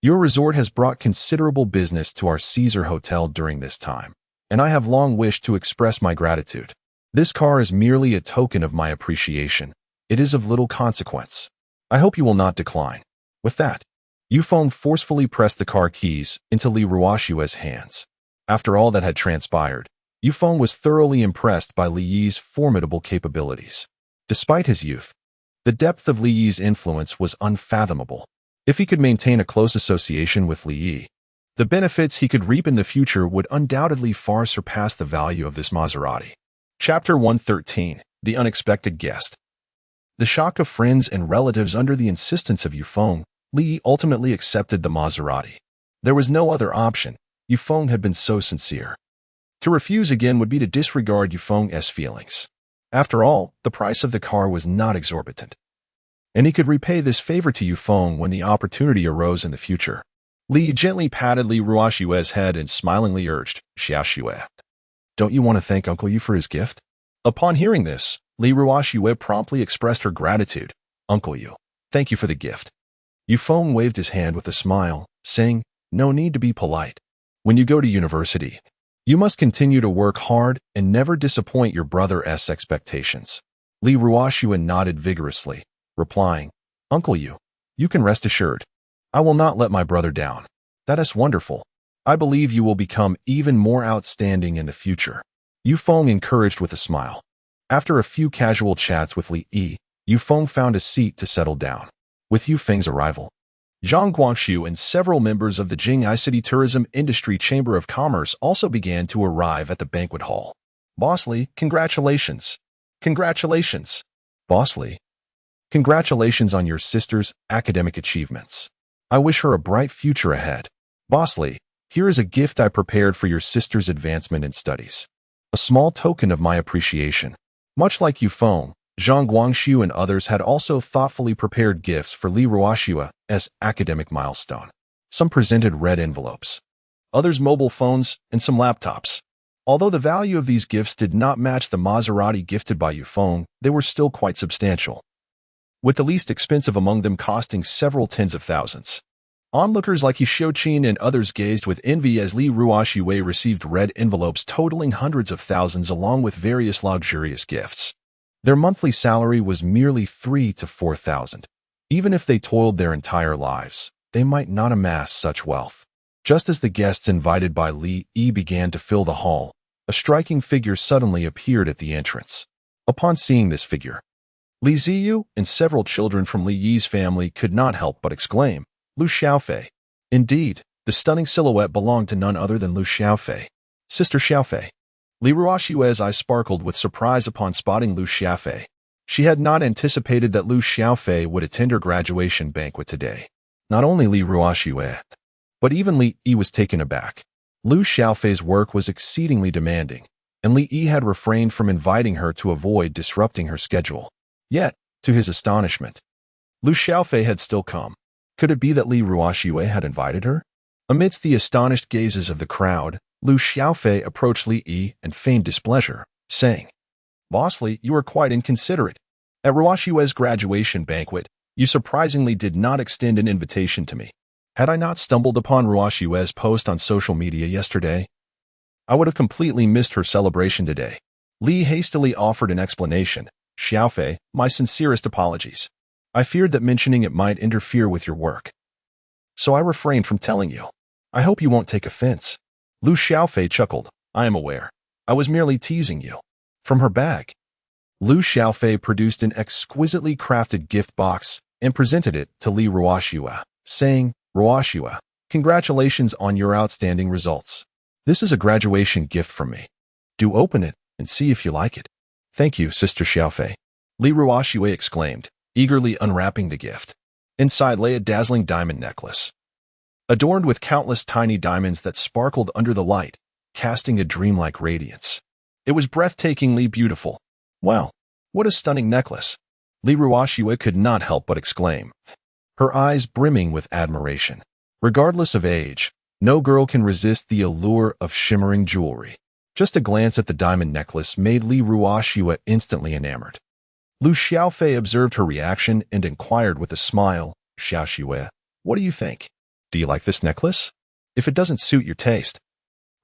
your resort has brought considerable business to our Caesar Hotel during this time, and I have long wished to express my gratitude. This car is merely a token of my appreciation. It is of little consequence. I hope you will not decline. With that, Yufeng forcefully pressed the car keys into Li Ruoxue's hands. After all that had transpired, Yufeng was thoroughly impressed by Li Yi's formidable capabilities. Despite his youth, the depth of Li Yi's influence was unfathomable. If he could maintain a close association with Li Yi, the benefits he could reap in the future would undoubtedly far surpass the value of this Maserati. Chapter 113. The Unexpected Guest. The shock of friends and relatives under the insistence of Yufeng, Li Yi ultimately accepted the Maserati. There was no other option. Yufeng had been so sincere. To refuse again would be to disregard Yufeng's feelings. After all, the price of the car was not exorbitant, and he could repay this favor to Yufeng when the opportunity arose in the future. Li gently patted Li Ruoxue's head and smilingly urged, Xiaoxue, don't you want to thank Uncle Yu for his gift? Upon hearing this, Li Ruoxue promptly expressed her gratitude. Uncle Yu, thank you for the gift. Yufeng waved his hand with a smile, saying, no need to be polite. When you go to university, you must continue to work hard and never disappoint your brother's expectations. Li Ruoxue nodded vigorously, replying, Uncle Yu, you can rest assured. I will not let my brother down. That is wonderful. I believe you will become even more outstanding in the future. Yufeng encouraged with a smile. After a few casual chats with Li Yi, Yufeng found a seat to settle down. With Yufeng's arrival, Zhang Guangxu and several members of the Jinghai City Tourism Industry Chamber of Commerce also began to arrive at the banquet hall. Boss Li, congratulations. Congratulations. Boss Li, congratulations on your sister's academic achievements. I wish her a bright future ahead. Boss Li, here is a gift I prepared for your sister's advancement in studies. A small token of my appreciation. Much like Yufeng, Zhang Guangxu and others had also thoughtfully prepared gifts for Li Ruoxue's academic milestone. Some presented red envelopes, others mobile phones, and some laptops. Although the value of these gifts did not match the Maserati gifted by Yufeng, they were still quite substantial, with the least expensive among them costing several tens of thousands. Onlookers like He Xiuqin and others gazed with envy as Li Ruoxue received red envelopes totaling hundreds of thousands along with various luxurious gifts. Their monthly salary was merely 3,000 to 4,000. Even if they toiled their entire lives, they might not amass such wealth. Just as the guests invited by Li Yi began to fill the hall, a striking figure suddenly appeared at the entrance. Upon seeing this figure, Li Ziyu and several children from Li Yi's family could not help but exclaim, Lu Xiaofei. Indeed, the stunning silhouette belonged to none other than Lu Xiaofei. Sister Xiaofei. Li Ruoxue's eyes sparkled with surprise upon spotting Lu Xiaofei. She had not anticipated that Lu Xiaofei would attend her graduation banquet today. Not only Li Ruoxue, but even Li Yi was taken aback. Lu Xiaofei's work was exceedingly demanding, and Li Yi had refrained from inviting her to avoid disrupting her schedule. Yet, to his astonishment, Lu Xiaofei had still come. Could it be that Li Ruoxue had invited her? Amidst the astonished gazes of the crowd, Lu Xiaofei approached Li Yi and feigned displeasure, saying, "Boss Li, you are quite inconsiderate. At Ruoxue's graduation banquet, you surprisingly did not extend an invitation to me. Had I not stumbled upon Ruoxue's post on social media yesterday, I would have completely missed her celebration today." Li hastily offered an explanation. "Xiaofei, my sincerest apologies. I feared that mentioning it might interfere with your work, so I refrained from telling you. I hope you won't take offense." Lu Xiaofei chuckled. "I am aware. I was merely teasing you." From her bag, Lu Xiaofei produced an exquisitely crafted gift box and presented it to Li Ruoxue, saying, "Ruoxue, congratulations on your outstanding results. This is a graduation gift from me. Do open it and see if you like it." "Thank you, Sister Xiaofei," Li Ruoxue exclaimed, eagerly unwrapping the gift. Inside lay a dazzling diamond necklace, adorned with countless tiny diamonds that sparkled under the light, casting a dreamlike radiance. It was breathtakingly beautiful. "Wow, what a stunning necklace!" Li Ruoxue could not help but exclaim, her eyes brimming with admiration. Regardless of age, no girl can resist the allure of shimmering jewelry. Just a glance at the diamond necklace made Li Ruoxue instantly enamored. Lu Xiaofei observed her reaction and inquired with a smile, "Xiaoxue, what do you think? Do you like this necklace? If it doesn't suit your taste,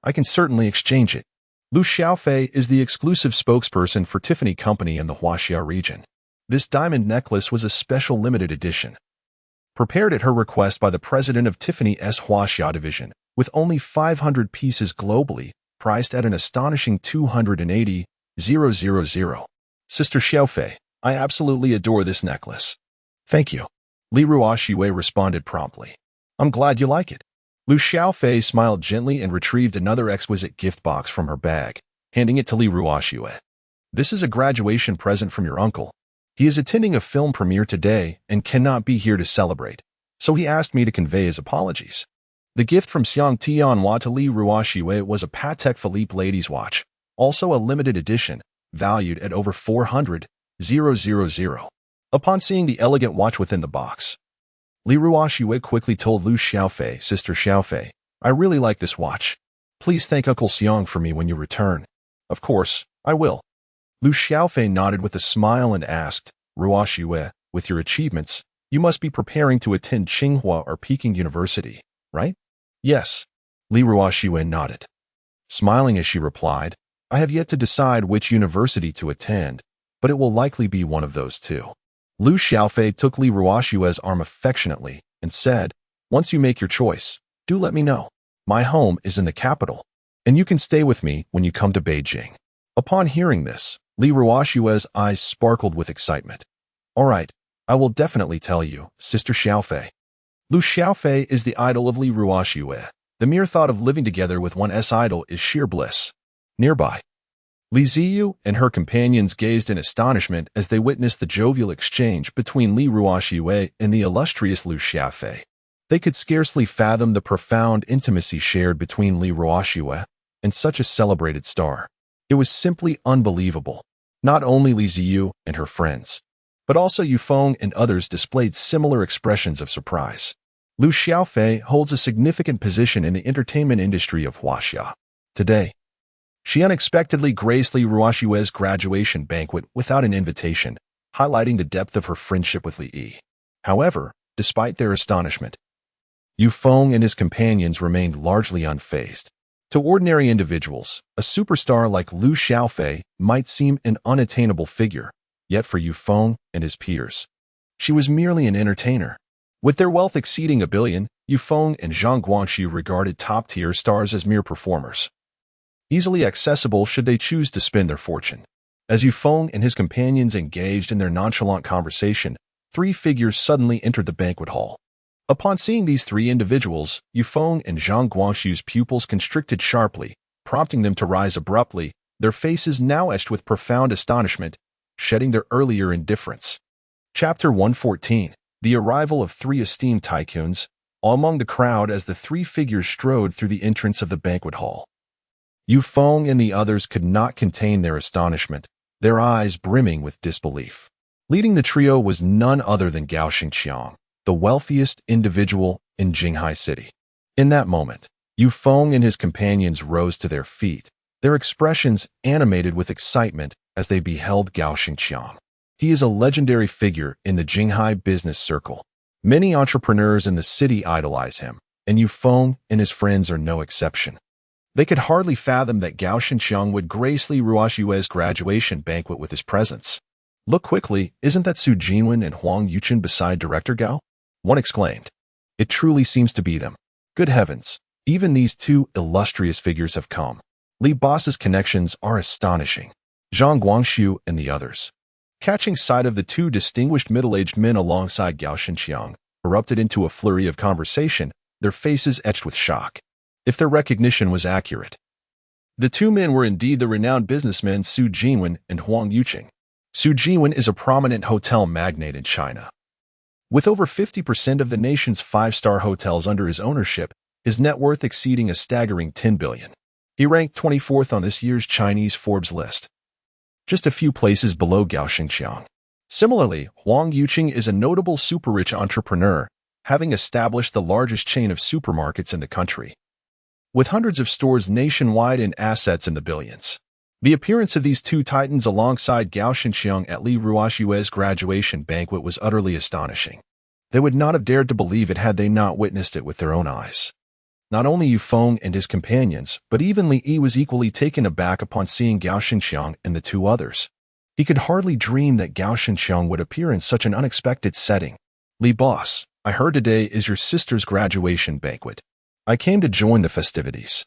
I can certainly exchange it." Lu Xiaofei is the exclusive spokesperson for Tiffany Company in the Huaxia region. This diamond necklace was a special limited edition, prepared at her request by the president of Tiffany's Huaxia division, with only 500 pieces globally, priced at an astonishing 280,000. "Sister Xiaofei, I absolutely adore this necklace." "Thank you," Li Ruoxue responded promptly. "I'm glad you like it." Lu Xiaofei smiled gently and retrieved another exquisite gift box from her bag, handing it to Li Ruoxue. "This is a graduation present from your uncle. He is attending a film premiere today and cannot be here to celebrate, so he asked me to convey his apologies." The gift from Xiang Tianhua to Li Ruoxue was a Patek Philippe ladies' watch, also a limited edition, valued at over 400,000. Upon seeing the elegant watch within the box, Li Ruoxue quickly told Lu Xiaofei, "Sister Xiaofei, I really like this watch. Please thank Uncle Xiang for me when you return." "Of course, I will." Lu Xiaofei nodded with a smile and asked, "Ruoxue, with your achievements, you must be preparing to attend Tsinghua or Peking University, right?" "Yes." Li Ruoxue nodded, smiling as she replied, "I have yet to decide which university to attend, but it will likely be one of those two." Lu Xiaofei took Li Ruoxue's arm affectionately and said, "Once you make your choice, do let me know. My home is in the capital, and you can stay with me when you come to Beijing." Upon hearing this, Li Ruoxue's eyes sparkled with excitement. "All right, I will definitely tell you, Sister Xiaofei." Lu Xiaofei is the idol of Li Ruoxue. The mere thought of living together with one's idol is sheer bliss. Nearby, Li Ziyu and her companions gazed in astonishment as they witnessed the jovial exchange between Li Ruoxue and the illustrious Lu Xiaofei. They could scarcely fathom the profound intimacy shared between Li Ruoxue and such a celebrated star. It was simply unbelievable. Not only Li Ziyu and her friends, but also Yufeng and others displayed similar expressions of surprise. Lu Xiaofei holds a significant position in the entertainment industry of Huaxia. Today, she unexpectedly graced Li Ruoxue's graduation banquet without an invitation, highlighting the depth of her friendship with Li Yi. However, despite their astonishment, Yufeng and his companions remained largely unfazed. To ordinary individuals, a superstar like Lu Xiaofei might seem an unattainable figure, yet for Yufeng and his peers, she was merely an entertainer. With their wealth exceeding 1 billion, Yufeng and Zhang Guangxu regarded top-tier stars as mere performers, easily accessible should they choose to spend their fortune. As Yufeng and his companions engaged in their nonchalant conversation, 3 figures suddenly entered the banquet hall. Upon seeing these 3 individuals, Yufeng and Zhang Guangxu's pupils constricted sharply, prompting them to rise abruptly, their faces now etched with profound astonishment, shedding their earlier indifference. Chapter 114. The arrival of 3 esteemed tycoons, all among the crowd as the 3 figures strode through the entrance of the banquet hall. Yu Feng and the others could not contain their astonishment, their eyes brimming with disbelief. Leading the trio was none other than Gao Xingqiang, the wealthiest individual in Jinghai City. In that moment, Yu Feng and his companions rose to their feet, their expressions animated with excitement as they beheld Gao Xingqiang. He is a legendary figure in the Jinghai business circle. Many entrepreneurs in the city idolize him, and Yu Feng and his friends are no exception. They could hardly fathom that Gao Xingqiang would grace Li Ruoxue's graduation banquet with his presence. "Look quickly, isn't that Su Jinwen and Huang Yuqin beside Director Gao?" one exclaimed. "It truly seems to be them. Good heavens, even these two illustrious figures have come. Li Boss's connections are astonishing." Zhang Guangxiu and the others, catching sight of the two distinguished middle-aged men alongside Gao Xingqiang, erupted into a flurry of conversation, their faces etched with shock. If their recognition was accurate, the two men were indeed the renowned businessmen Su Jinwen and Huang Yuqing. Su Jinwen is a prominent hotel magnate in China. With over 50% of the nation's five-star hotels under his ownership, his net worth exceeding a staggering 10 billion. He ranked 24th on this year's Chinese Forbes list, just a few places below Gao Xingqiang. Similarly, Huang Yuqing is a notable super-rich entrepreneur, having established the largest chain of supermarkets in the country, with hundreds of stores nationwide and assets in the billions. The appearance of these two titans alongside Gao Xingqiang at Li Ruoxue's graduation banquet was utterly astonishing. They would not have dared to believe it had they not witnessed it with their own eyes. Not only Yu Feng and his companions, but even Li Yi was equally taken aback upon seeing Gao Xingqiang and the two others. He could hardly dream that Gao Xingqiang would appear in such an unexpected setting. "Li Boss, I heard today is your sister's graduation banquet. I came to join the festivities.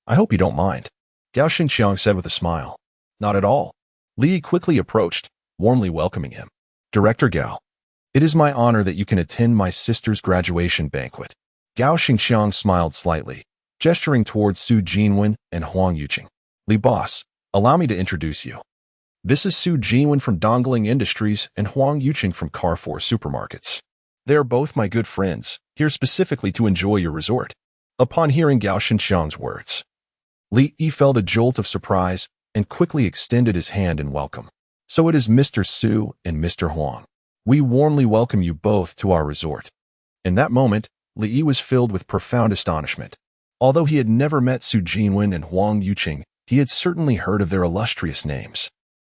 I hope you don't mind," Gao Xingqiang said with a smile. "Not at all." Li Yi quickly approached, warmly welcoming him. "Director Gao, it is my honor that you can attend my sister's graduation banquet." Gao Xingqiang smiled slightly, gesturing towards Su Jinwen and Huang Yuqing. "Li Boss, allow me to introduce you. This is Su Jinwen from Dongling Industries and Huang Yuqing from Carrefour Supermarkets. They are both my good friends, here specifically to enjoy your resort." Upon hearing Gao Xingqiang's words, Li Yi felt a jolt of surprise and quickly extended his hand in welcome. "So it is Mr. Su and Mr. Huang. We warmly welcome you both to our resort." In that moment, Li Yi was filled with profound astonishment. Although he had never met Su Jinwen and Huang Yuqing, he had certainly heard of their illustrious names.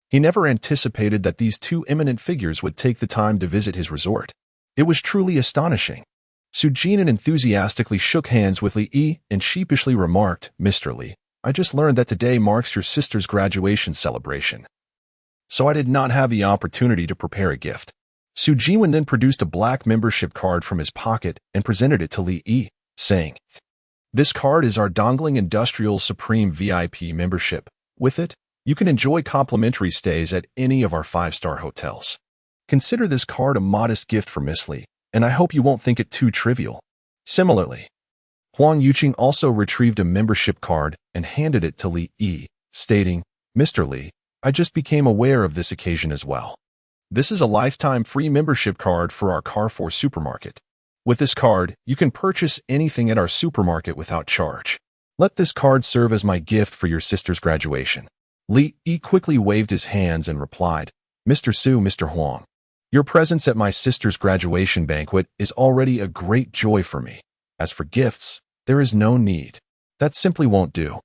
He never anticipated that these two eminent figures would take the time to visit his resort. It was truly astonishing. Su Jinwen enthusiastically shook hands with Li Yi and sheepishly remarked, "Mr. Li, I just learned that today marks your sister's graduation celebration, so I did not have the opportunity to prepare a gift." Su Jinwen then produced a black membership card from his pocket and presented it to Li Yi, saying, "This card is our Dongling Industrial Supreme VIP membership. With it, you can enjoy complimentary stays at any of our five-star hotels. Consider this card a modest gift for Miss Li, and I hope you won't think it too trivial." Similarly, Huang Yuqing also retrieved a membership card and handed it to Li Yi, stating, "Mr. Li, I just became aware of this occasion as well. This is a lifetime free membership card for our Carrefour supermarket. With this card, you can purchase anything at our supermarket without charge. Let this card serve as my gift for your sister's graduation." Li Yi quickly waved his hands and replied, "Mr. Su, Mr. Huang, your presence at my sister's graduation banquet is already a great joy for me. As for gifts, there is no need. That simply won't do."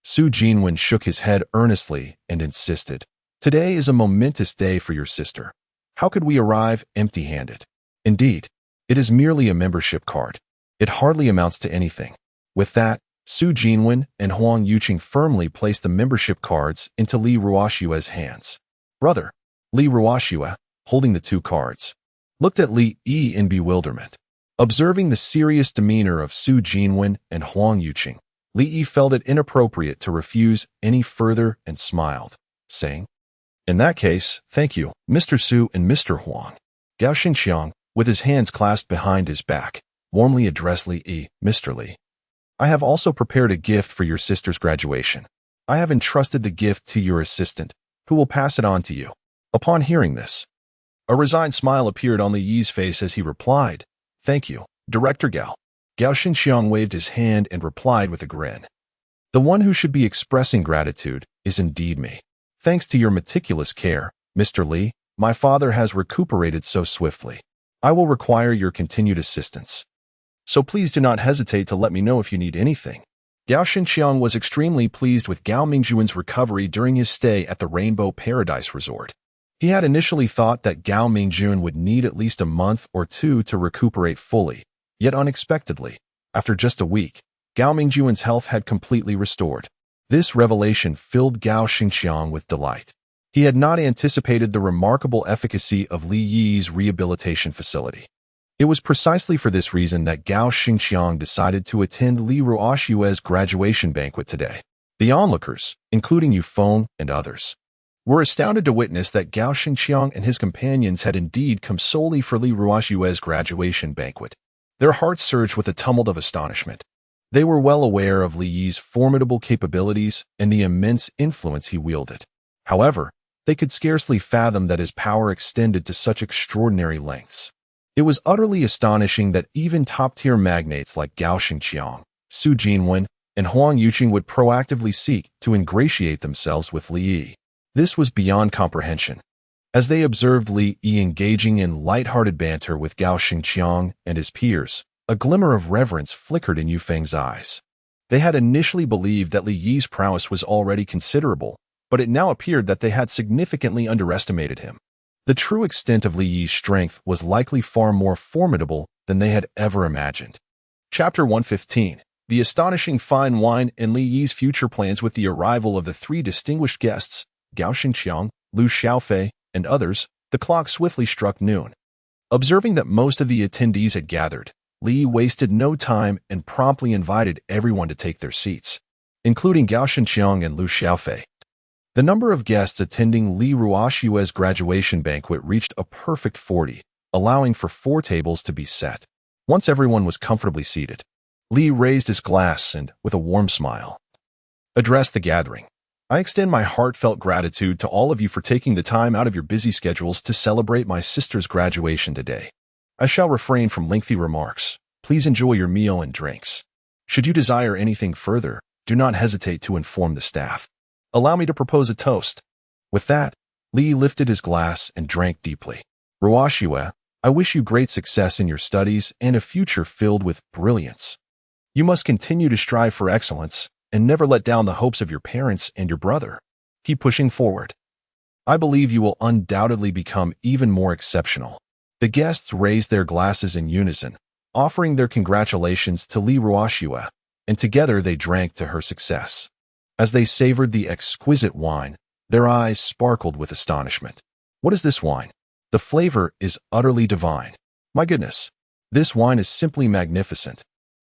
Su Jinwen shook his head earnestly and insisted, "Today is a momentous day for your sister. How could we arrive empty-handed? Indeed, it is merely a membership card. It hardly amounts to anything." With that, Su Jinwen and Huang Yuqing firmly placed the membership cards into Li Ruoxue's hands. Brother, Li Ruoxue, holding the two cards, looked at Li Yi in bewilderment. Observing the serious demeanor of Su Jinwen and Huang Yuqing, Li Yi felt it inappropriate to refuse any further and smiled, saying, "In that case, thank you, Mr. Su and Mr. Huang." Gao Xingqiang, with his hands clasped behind his back, warmly addressed Li Yi, "Mr. Li, I have also prepared a gift for your sister's graduation. I have entrusted the gift to your assistant, who will pass it on to you." Upon hearing this, a resigned smile appeared on Li Yi's face as he replied, "Thank you, Director Gao." Gao Xingqiang waved his hand and replied with a grin, The one who should be expressing gratitude is indeed me. Thanks to your meticulous care, Mr. Li, my father has recuperated so swiftly. I will require your continued assistance. So please do not hesitate to let me know if you need anything. Gao Xinqiang was extremely pleased with Gao Mingjuan's recovery during his stay at the Rainbow Paradise Resort. He had initially thought that Gao Mingjuan would need at least a month or two to recuperate fully, yet unexpectedly, after just a week, Gao Mingjuan's health had completely restored. This revelation filled Gao Xinqiang with delight. He had not anticipated the remarkable efficacy of Li Yi's rehabilitation facility. It was precisely for this reason that Gao Xinqiang decided to attend Li Ruoxue's graduation banquet today. The onlookers, including Yufeng and others, were astounded to witness that Gao Xinqiang and his companions had indeed come solely for Li Ruoxue's graduation banquet. Their hearts surged with a tumult of astonishment. They were well aware of Li Yi's formidable capabilities and the immense influence he wielded. However, they could scarcely fathom that his power extended to such extraordinary lengths. It was utterly astonishing that even top-tier magnates like Gao Xinqiang, Su Jinwen, and Huang Yuqing would proactively seek to ingratiate themselves with Li Yi. This was beyond comprehension. As they observed Li Yi engaging in light-hearted banter with Gao Xinqiang and his peers, a glimmer of reverence flickered in Yufeng's eyes. They had initially believed that Li Yi's prowess was already considerable, but it now appeared that they had significantly underestimated him. The true extent of Li Yi's strength was likely far more formidable than they had ever imagined. Chapter 115. The astonishing fine wine and Li Yi's future plans. With the arrival of the three distinguished guests, Gao Xinqiang, Liu Xiaofei, and others, the clock swiftly struck noon. Observing that most of the attendees had gathered, Li wasted no time and promptly invited everyone to take their seats, including Gao Xinqiang and Liu Xiaofei. The number of guests attending Li Ruoxue's graduation banquet reached a perfect 40, allowing for 4 tables to be set. Once everyone was comfortably seated, Li raised his glass and, with a warm smile, addressed the gathering. I extend my heartfelt gratitude to all of you for taking the time out of your busy schedules to celebrate my sister's graduation today. I shall refrain from lengthy remarks. Please enjoy your meal and drinks. Should you desire anything further, do not hesitate to inform the staff. Allow me to propose a toast. With that, Li lifted his glass and drank deeply. Ruoxue, I wish you great success in your studies and a future filled with brilliance. You must continue to strive for excellence and never let down the hopes of your parents and your brother. Keep pushing forward. I believe you will undoubtedly become even more exceptional. The guests raised their glasses in unison, offering their congratulations to Li Ruoxue, and together they drank to her success. As they savored the exquisite wine, their eyes sparkled with astonishment. What is this wine? The flavor is utterly divine. My goodness, this wine is simply magnificent.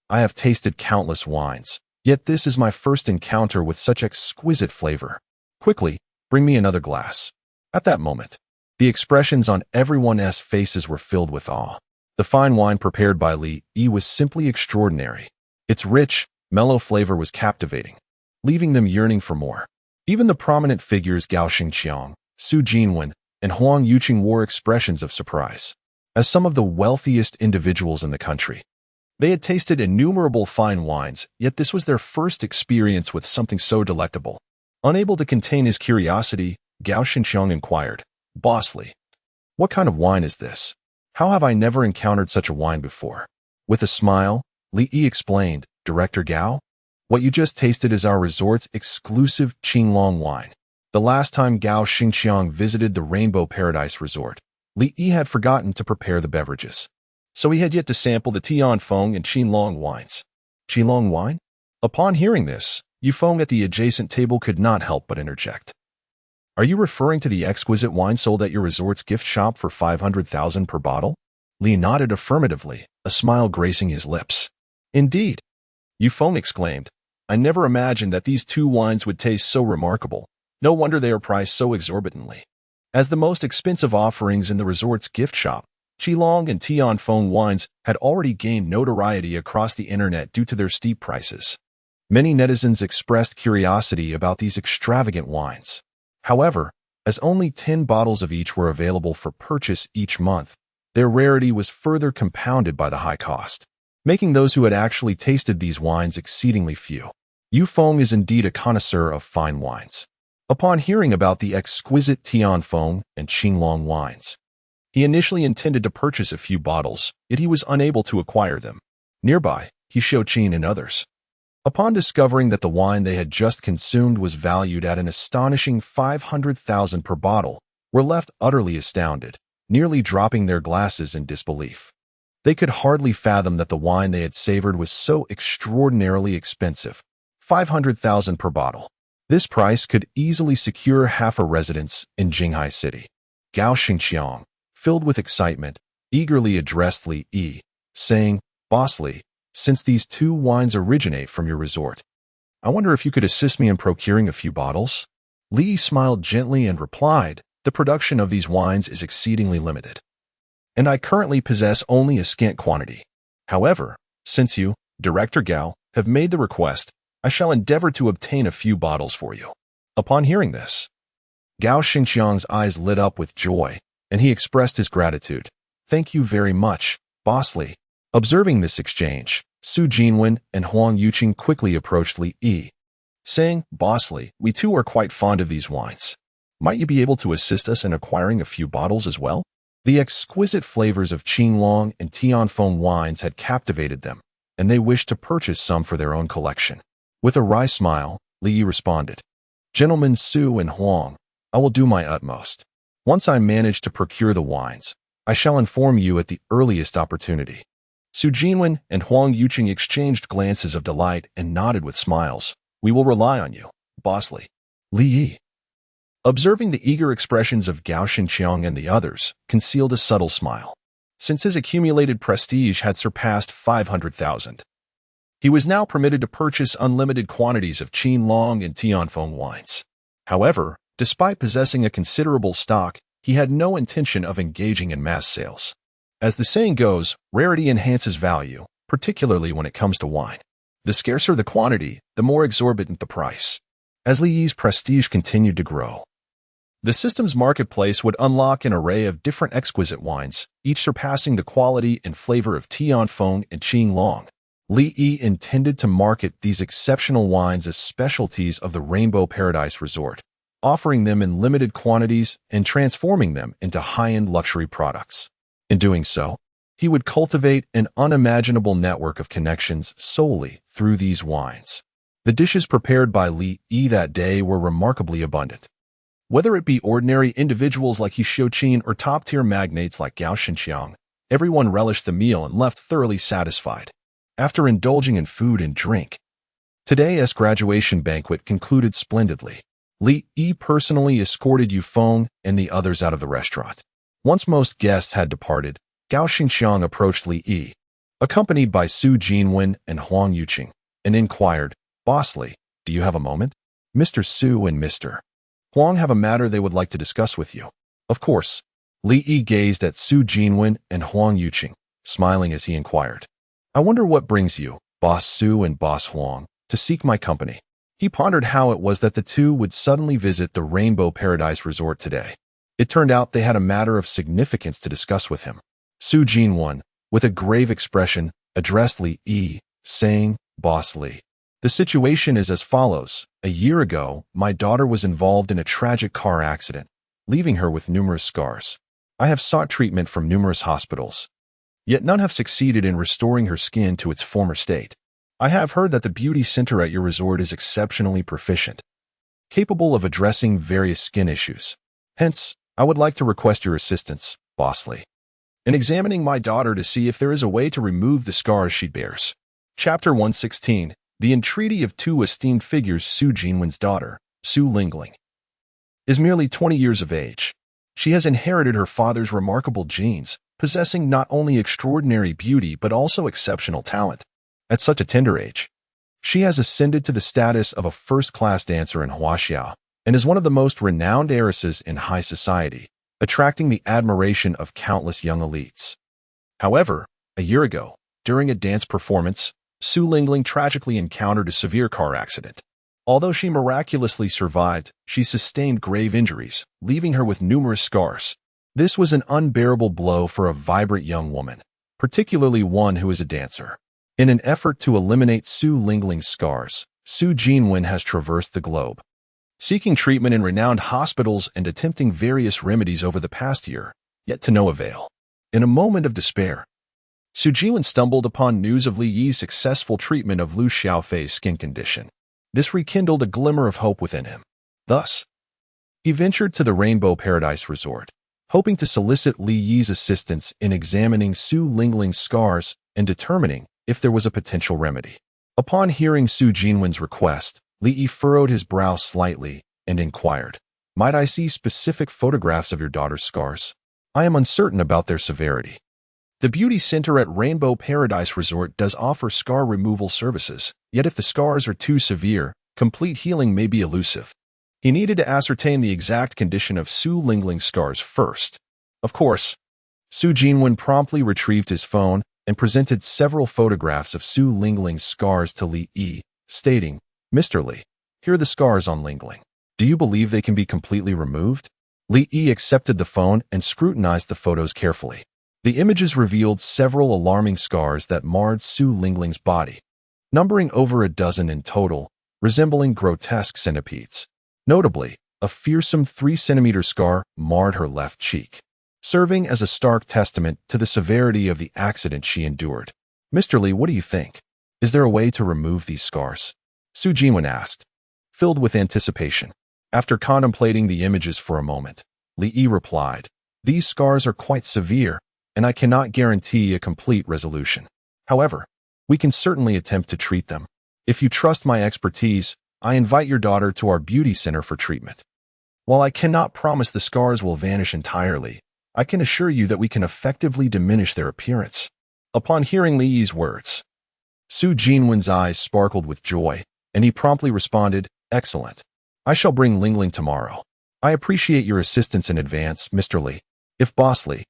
I have tasted countless wines, yet this is my first encounter with such exquisite flavor. Quickly, bring me another glass. At that moment, the expressions on everyone's faces were filled with awe. The fine wine prepared by Li Yi was simply extraordinary. Its rich, mellow flavor was captivating, leaving them yearning for more. Even the prominent figures Gao Xinqiang, Su Jinwen, and Huang Yuqing wore expressions of surprise. As some of the wealthiest individuals in the country, they had tasted innumerable fine wines, yet this was their first experience with something so delectable. Unable to contain his curiosity, Gao Xinqiang inquired, Boss Li, what kind of wine is this? How have I never encountered such a wine before? With a smile, Li Yi explained, Director Gao, what you just tasted is our resort's exclusive Qinglong wine. The last time Gao Xinqiang visited the Rainbow Paradise Resort, Li Yi had forgotten to prepare the beverages, so he had yet to sample the Tianfeng and Qinglong wines. Qinglong wine? Upon hearing this, Yufeng at the adjacent table could not help but interject. Are you referring to the exquisite wine sold at your resort's gift shop for 500,000 per bottle? Li nodded affirmatively, a smile gracing his lips. Indeed, Yufeng exclaimed. I never imagined that these 2 wines would taste so remarkable. No wonder they are priced so exorbitantly. As the most expensive offerings in the resort's gift shop, Qilong and Tianfeng wines had already gained notoriety across the internet due to their steep prices. Many netizens expressed curiosity about these extravagant wines. However, as only 10 bottles of each were available for purchase each month, their rarity was further compounded by the high cost, making those who had actually tasted these wines exceedingly few. Yu Feng is indeed a connoisseur of fine wines. Upon hearing about the exquisite Tianfeng and Qinglong wines, he initially intended to purchase a few bottles, yet he was unable to acquire them. Nearby, he showed Qin and others. Upon discovering that the wine they had just consumed was valued at an astonishing 500,000 per bottle, were left utterly astounded, nearly dropping their glasses in disbelief. They could hardly fathom that the wine they had savored was so extraordinarily expensive. 500,000 per bottle. This price could easily secure half a residence in Jinghai City. Gao Xingqiang, filled with excitement, eagerly addressed Li Yi, saying, "Boss Li, since these two wines originate from your resort, I wonder if you could assist me in procuring a few bottles?" Li Yi smiled gently and replied, "The production of these wines is exceedingly limited, and I currently possess only a scant quantity. However, since you, Director Gao, have made the request, I shall endeavor to obtain a few bottles for you." Upon hearing this, Gao Xingqiang's eyes lit up with joy, and he expressed his gratitude. "Thank you very much, Boss Li." Observing this exchange, Su Jinwen and Huang Yuqing quickly approached Li Yi, saying, "Boss Li, we too are quite fond of these wines. Might you be able to assist us in acquiring a few bottles as well?" The exquisite flavors of Qinglong and Tianfeng wines had captivated them, and they wished to purchase some for their own collection. With a wry smile, Li Yi responded, "Gentlemen Su and Huang, I will do my utmost. Once I manage to procure the wines, I shall inform you at the earliest opportunity." Su Jinwen and Huang Yuqing exchanged glances of delight and nodded with smiles. "We will rely on you, Boss Li." Li Yi, observing the eager expressions of Gao Xingqiang and the others, concealed a subtle smile. Since his accumulated prestige had surpassed 500,000, he was now permitted to purchase unlimited quantities of Qinglong and Tianfeng wines. However, despite possessing a considerable stock, he had no intention of engaging in mass sales. As the saying goes, rarity enhances value, particularly when it comes to wine. The scarcer the quantity, the more exorbitant the price. As Li Yi's prestige continued to grow, the system's marketplace would unlock an array of different exquisite wines, each surpassing the quality and flavor of Tianfeng and Qinglong. Li Yi intended to market these exceptional wines as specialties of the Rainbow Paradise Resort, offering them in limited quantities and transforming them into high-end luxury products. In doing so, he would cultivate an unimaginable network of connections solely through these wines. The dishes prepared by Li Yi that day were remarkably abundant. Whether it be ordinary individuals like He Xiuqin or top-tier magnates like Gao Xingqiang, everyone relished the meal and left thoroughly satisfied. After indulging in food and drink, today's graduation banquet concluded splendidly. Li Yi personally escorted Yu Feng and the others out of the restaurant. Once most guests had departed, Gao Xingqiang approached Li Yi, accompanied by Su Jinwen and Huang Yuqing, and inquired, "Boss Li, do you have a moment? Mr. Su and Mr. Huang have a matter they would like to discuss with you." Of course, Li Yi gazed at Su Jinwen and Huang Yuqing, smiling as he inquired, "I wonder what brings you, Boss Su and Boss Huang, to seek my company." He pondered how it was that the two would suddenly visit the Rainbow Paradise Resort today. It turned out they had a matter of significance to discuss with him. Su Jinwen, with a grave expression, addressed Li Yi, saying, "Boss Li, the situation is as follows. A year ago, my daughter was involved in a tragic car accident, leaving her with numerous scars. I have sought treatment from numerous hospitals, yet none have succeeded in restoring her skin to its former state. I have heard that the beauty center at your resort is exceptionally proficient, capable of addressing various skin issues. Hence, I would like to request your assistance, Boss Li, in examining my daughter to see if there is a way to remove the scars she bears." Chapter 116. The entreaty of two esteemed figures. Su Jinwen's daughter, Su Lingling, is merely 20 years of age. She has inherited her father's remarkable genes, possessing not only extraordinary beauty but also exceptional talent. At such a tender age, she has ascended to the status of a first-class dancer in Huaxiao and is one of the most renowned heiresses in high society, attracting the admiration of countless young elites. However, a year ago, during a dance performance, Su Lingling tragically encountered a severe car accident. Although she miraculously survived, she sustained grave injuries, leaving her with numerous scars. This was an unbearable blow for a vibrant young woman, particularly one who is a dancer. In an effort to eliminate Su Lingling's scars, Su Jinwen has traversed the globe, seeking treatment in renowned hospitals and attempting various remedies over the past year, yet to no avail. In a moment of despair, Su Jinwen stumbled upon news of Li Yi's successful treatment of Lu Xiaofei's skin condition. This rekindled a glimmer of hope within him. Thus, he ventured to the Rainbow Paradise Resort, hoping to solicit Li Yi's assistance in examining Su Lingling's scars and determining if there was a potential remedy. Upon hearing Su Jinwen's request, Li Yi furrowed his brow slightly and inquired, "Might I see specific photographs of your daughter's scars? I am uncertain about their severity." The beauty center at Rainbow Paradise Resort does offer scar removal services, yet if the scars are too severe, complete healing may be elusive. He needed to ascertain the exact condition of Su Lingling's scars first. Of course, Su Jinwen promptly retrieved his phone and presented several photographs of Su Lingling's scars to Li Yi, stating, "Mr. Li, here are the scars on Lingling. Do you believe they can be completely removed?" Li Yi accepted the phone and scrutinized the photos carefully. The images revealed several alarming scars that marred Su Lingling's body, numbering over a dozen in total, resembling grotesque centipedes. Notably, a fearsome 3-centimeter scar marred her left cheek, serving as a stark testament to the severity of the accident she endured. "Mr. Li, what do you think? Is there a way to remove these scars?" Su Jinwen asked, filled with anticipation. After contemplating the images for a moment, Li Yi replied, "These scars are quite severe, and I cannot guarantee a complete resolution. However, we can certainly attempt to treat them. If you trust my expertise, I invite your daughter to our beauty center for treatment. While I cannot promise the scars will vanish entirely, I can assure you that we can effectively diminish their appearance." Upon hearing Li Yi's words, Su Jinwen's eyes sparkled with joy, and he promptly responded, "Excellent. I shall bring Lingling tomorrow. I appreciate your assistance in advance, Mr. Li. If Boss Li,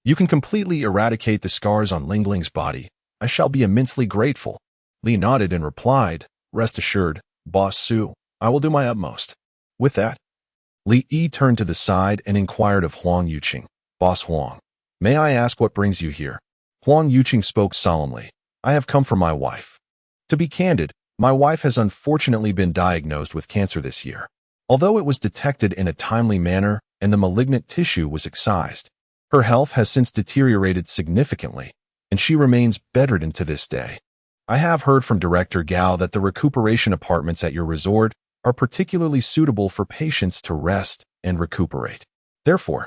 you can completely eradicate the scars on Lingling's body, I shall be immensely grateful." Li nodded and replied, "Rest assured, Boss Su, I will do my utmost." With that, Li Yi turned to the side and inquired of Huang Yuqing, "Boss Huang, may I ask what brings you here?" Huang Yuqing spoke solemnly, "I have come for my wife. To be candid, my wife has unfortunately been diagnosed with cancer this year. Although it was detected in a timely manner and the malignant tissue was excised, her health has since deteriorated significantly, and she remains bedridden to this day. I have heard from Director Gao that the recuperation apartments at your resort are particularly suitable for patients to rest and recuperate. Therefore,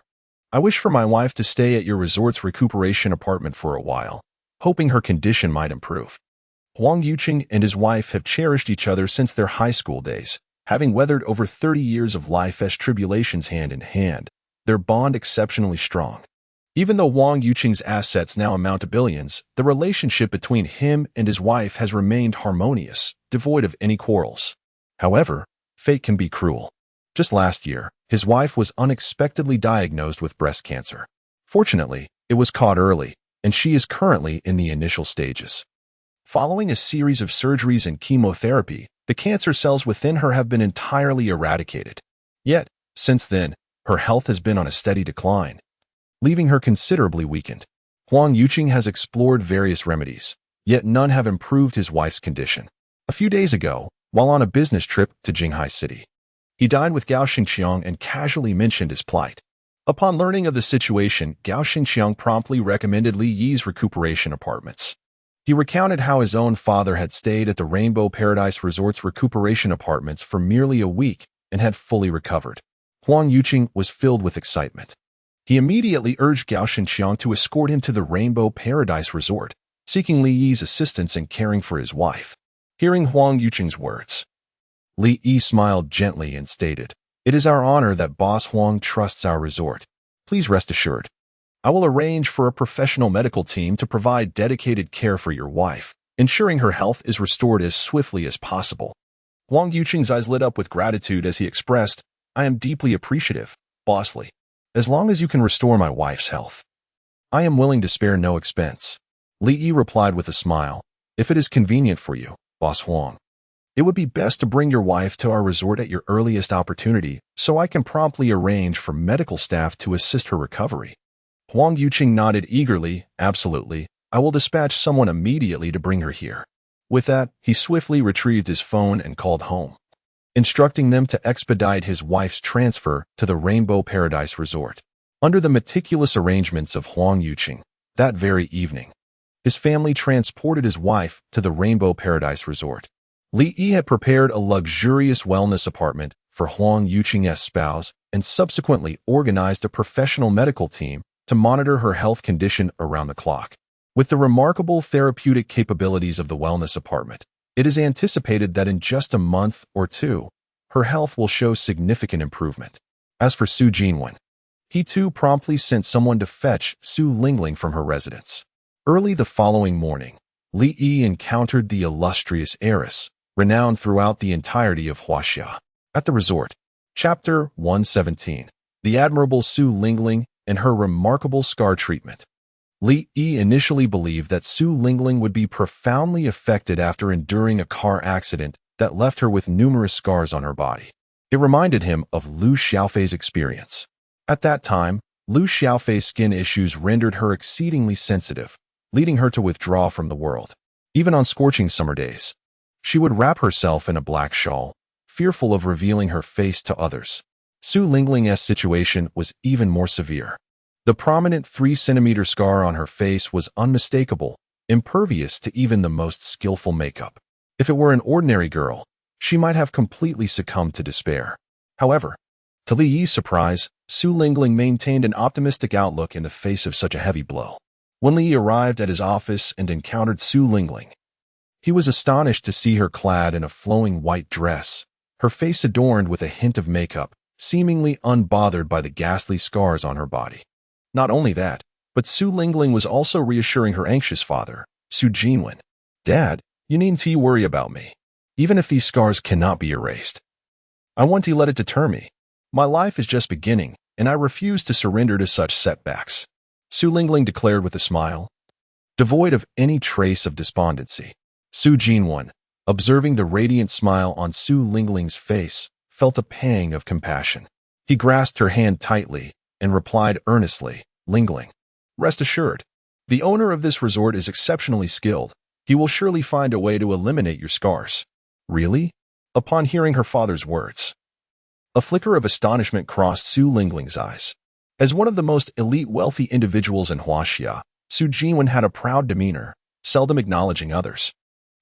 I wish for my wife to stay at your resort's recuperation apartment for a while, hoping her condition might improve." Huang Yuqing and his wife have cherished each other since their high school days, having weathered over 30 years of life's tribulations hand in hand, their bond exceptionally strong. Even though Huang Yuqing's assets now amount to billions, the relationship between him and his wife has remained harmonious, devoid of any quarrels. However, fate can be cruel. Just last year, his wife was unexpectedly diagnosed with breast cancer. Fortunately, it was caught early, and she is currently in the initial stages. Following a series of surgeries and chemotherapy, the cancer cells within her have been entirely eradicated. Yet, since then, her health has been on a steady decline, leaving her considerably weakened. Huang Yuqing has explored various remedies, yet none have improved his wife's condition. A few days ago, while on a business trip to Jinghai City, he dined with Gao Xingqiang and casually mentioned his plight. Upon learning of the situation, Gao Xingqiang promptly recommended Li Yi's recuperation apartments. He recounted how his own father had stayed at the Rainbow Paradise Resort's recuperation apartments for merely a week and had fully recovered. Huang Yuqing was filled with excitement. He immediately urged Gao Xingqiang to escort him to the Rainbow Paradise Resort, seeking Li Yi's assistance in caring for his wife. Hearing Huang Yuqing's words, Li Yi smiled gently and stated, "It is our honor that Boss Huang trusts our resort. Please rest assured. I will arrange for a professional medical team to provide dedicated care for your wife, ensuring her health is restored as swiftly as possible." Huang Yuqing's eyes lit up with gratitude as he expressed, "I am deeply appreciative, Boss Li. As long as you can restore my wife's health, I am willing to spare no expense." Li Yi replied with a smile, "If it is convenient for you, Boss Huang, it would be best to bring your wife to our resort at your earliest opportunity so I can promptly arrange for medical staff to assist her recovery." Huang Yuqing nodded eagerly, "Absolutely. I will dispatch someone immediately to bring her here." With that, he swiftly retrieved his phone and called home, instructing them to expedite his wife's transfer to the Rainbow Paradise Resort. Under the meticulous arrangements of Huang Yuqing, that very evening, his family transported his wife to the Rainbow Paradise Resort. Li Yi had prepared a luxurious wellness apartment for Huang Yuqing's spouse and subsequently organized a professional medical team to monitor her health condition around the clock. With the remarkable therapeutic capabilities of the wellness apartment, it is anticipated that in just a month or two, her health will show significant improvement. As for Su Jinwen, he too promptly sent someone to fetch Su Lingling from her residence. Early the following morning, Li Yi encountered the illustrious heiress, renowned throughout the entirety of Huaxia. At the resort, Chapter 117, The Admirable Su Lingling and Her Remarkable Scar Treatment. Li Yi initially believed that Su Lingling would be profoundly affected after enduring a car accident that left her with numerous scars on her body. It reminded him of Liu Xiaofei's experience. At that time, Liu Xiaofei's skin issues rendered her exceedingly sensitive, leading her to withdraw from the world. Even on scorching summer days, she would wrap herself in a black shawl, fearful of revealing her face to others. Su Lingling's situation was even more severe. The prominent 3-centimeter scar on her face was unmistakable, impervious to even the most skillful makeup. If it were an ordinary girl, she might have completely succumbed to despair. However, to Li Yi's surprise, Su Lingling maintained an optimistic outlook in the face of such a heavy blow. When Li Yi arrived at his office and encountered Su Lingling, he was astonished to see her clad in a flowing white dress, her face adorned with a hint of makeup, seemingly unbothered by the ghastly scars on her body. Not only that, but Su Lingling was also reassuring her anxious father, Su Jinwen. "Dad, you needn't worry about me. Even if these scars cannot be erased, I won't let it deter me. My life is just beginning, and I refuse to surrender to such setbacks," Su Lingling declared with a smile, devoid of any trace of despondency. Su Jinwen, observing the radiant smile on Su Lingling's face, felt a pang of compassion. He grasped her hand tightly and replied earnestly, "Lingling, rest assured, the owner of this resort is exceptionally skilled. He will surely find a way to eliminate your scars." "Really?" Upon hearing her father's words, a flicker of astonishment crossed Su Lingling's eyes. As one of the most elite wealthy individuals in Huaxia, Su Jinwen had a proud demeanor, seldom acknowledging others.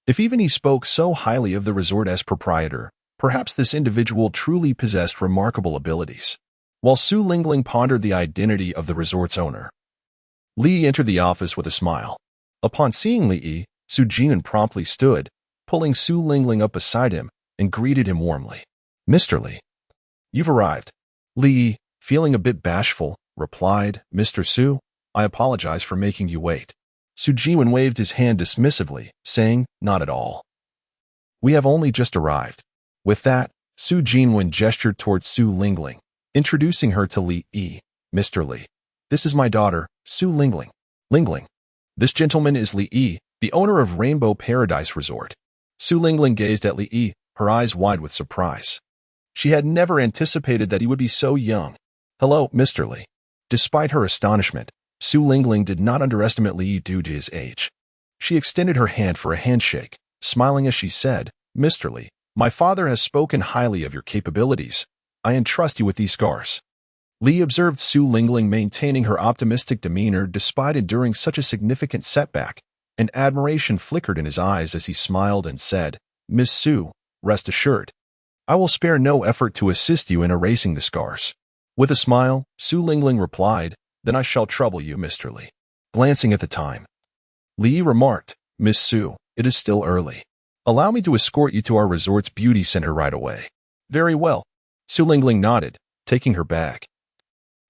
If even he spoke so highly of the resort as proprietor, perhaps this individual truly possessed remarkable abilities. While Su Lingling pondered the identity of the resort's owner, Li Yi entered the office with a smile. Upon seeing Li Yi, Su Jinwen promptly stood, pulling Su Lingling up beside him, and greeted him warmly. "Mr. Li, you've arrived." Li Yi, feeling a bit bashful, replied, "Mr. Su, I apologize for making you wait." Su Jinwen waved his hand dismissively, saying, "Not at all. We have only just arrived." With that, Su Jinwen gestured towards Su Lingling, introducing her to Li Yi. "Mr. Li, this is my daughter, Su Lingling. Lingling, this gentleman is Li Yi, the owner of Rainbow Paradise Resort." Su Lingling gazed at Li Yi, her eyes wide with surprise. She had never anticipated that he would be so young. "Hello, Mr. Li." Despite her astonishment, Su Lingling did not underestimate Li Yi due to his age. She extended her hand for a handshake, smiling as she said, "Mr. Li, my father has spoken highly of your capabilities. I entrust you with these scars." Li observed Su Lingling maintaining her optimistic demeanor despite enduring such a significant setback, and admiration flickered in his eyes as he smiled and said, "Miss Su, rest assured, I will spare no effort to assist you in erasing the scars." With a smile, Su Lingling replied, "Then I shall trouble you, Mr. Li." Glancing at the time, Li remarked, "Miss Su, it is still early. Allow me to escort you to our resort's beauty center right away." "Very well." Su Lingling nodded, taking her bag,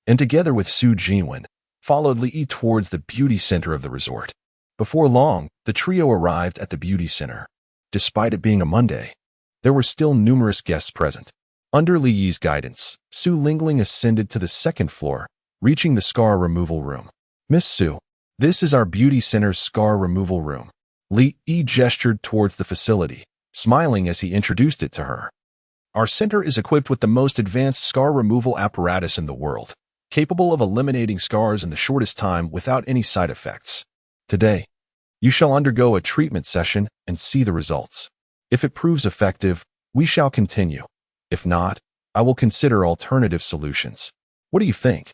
and together with Su Jinwen, followed Li Yi towards the beauty center of the resort. Before long, the trio arrived at the beauty center. Despite it being a Monday, there were still numerous guests present. Under Li Yi's guidance, Su Lingling ascended to the second floor, reaching the scar removal room. "Miss Su, this is our beauty center's scar removal room." Li Yi gestured towards the facility, smiling as he introduced it to her. "Our center is equipped with the most advanced scar removal apparatus in the world, capable of eliminating scars in the shortest time without any side effects. Today, You shall undergo a treatment session and see the results. If it proves effective, we shall continue. If not, I will consider alternative solutions. What do you think?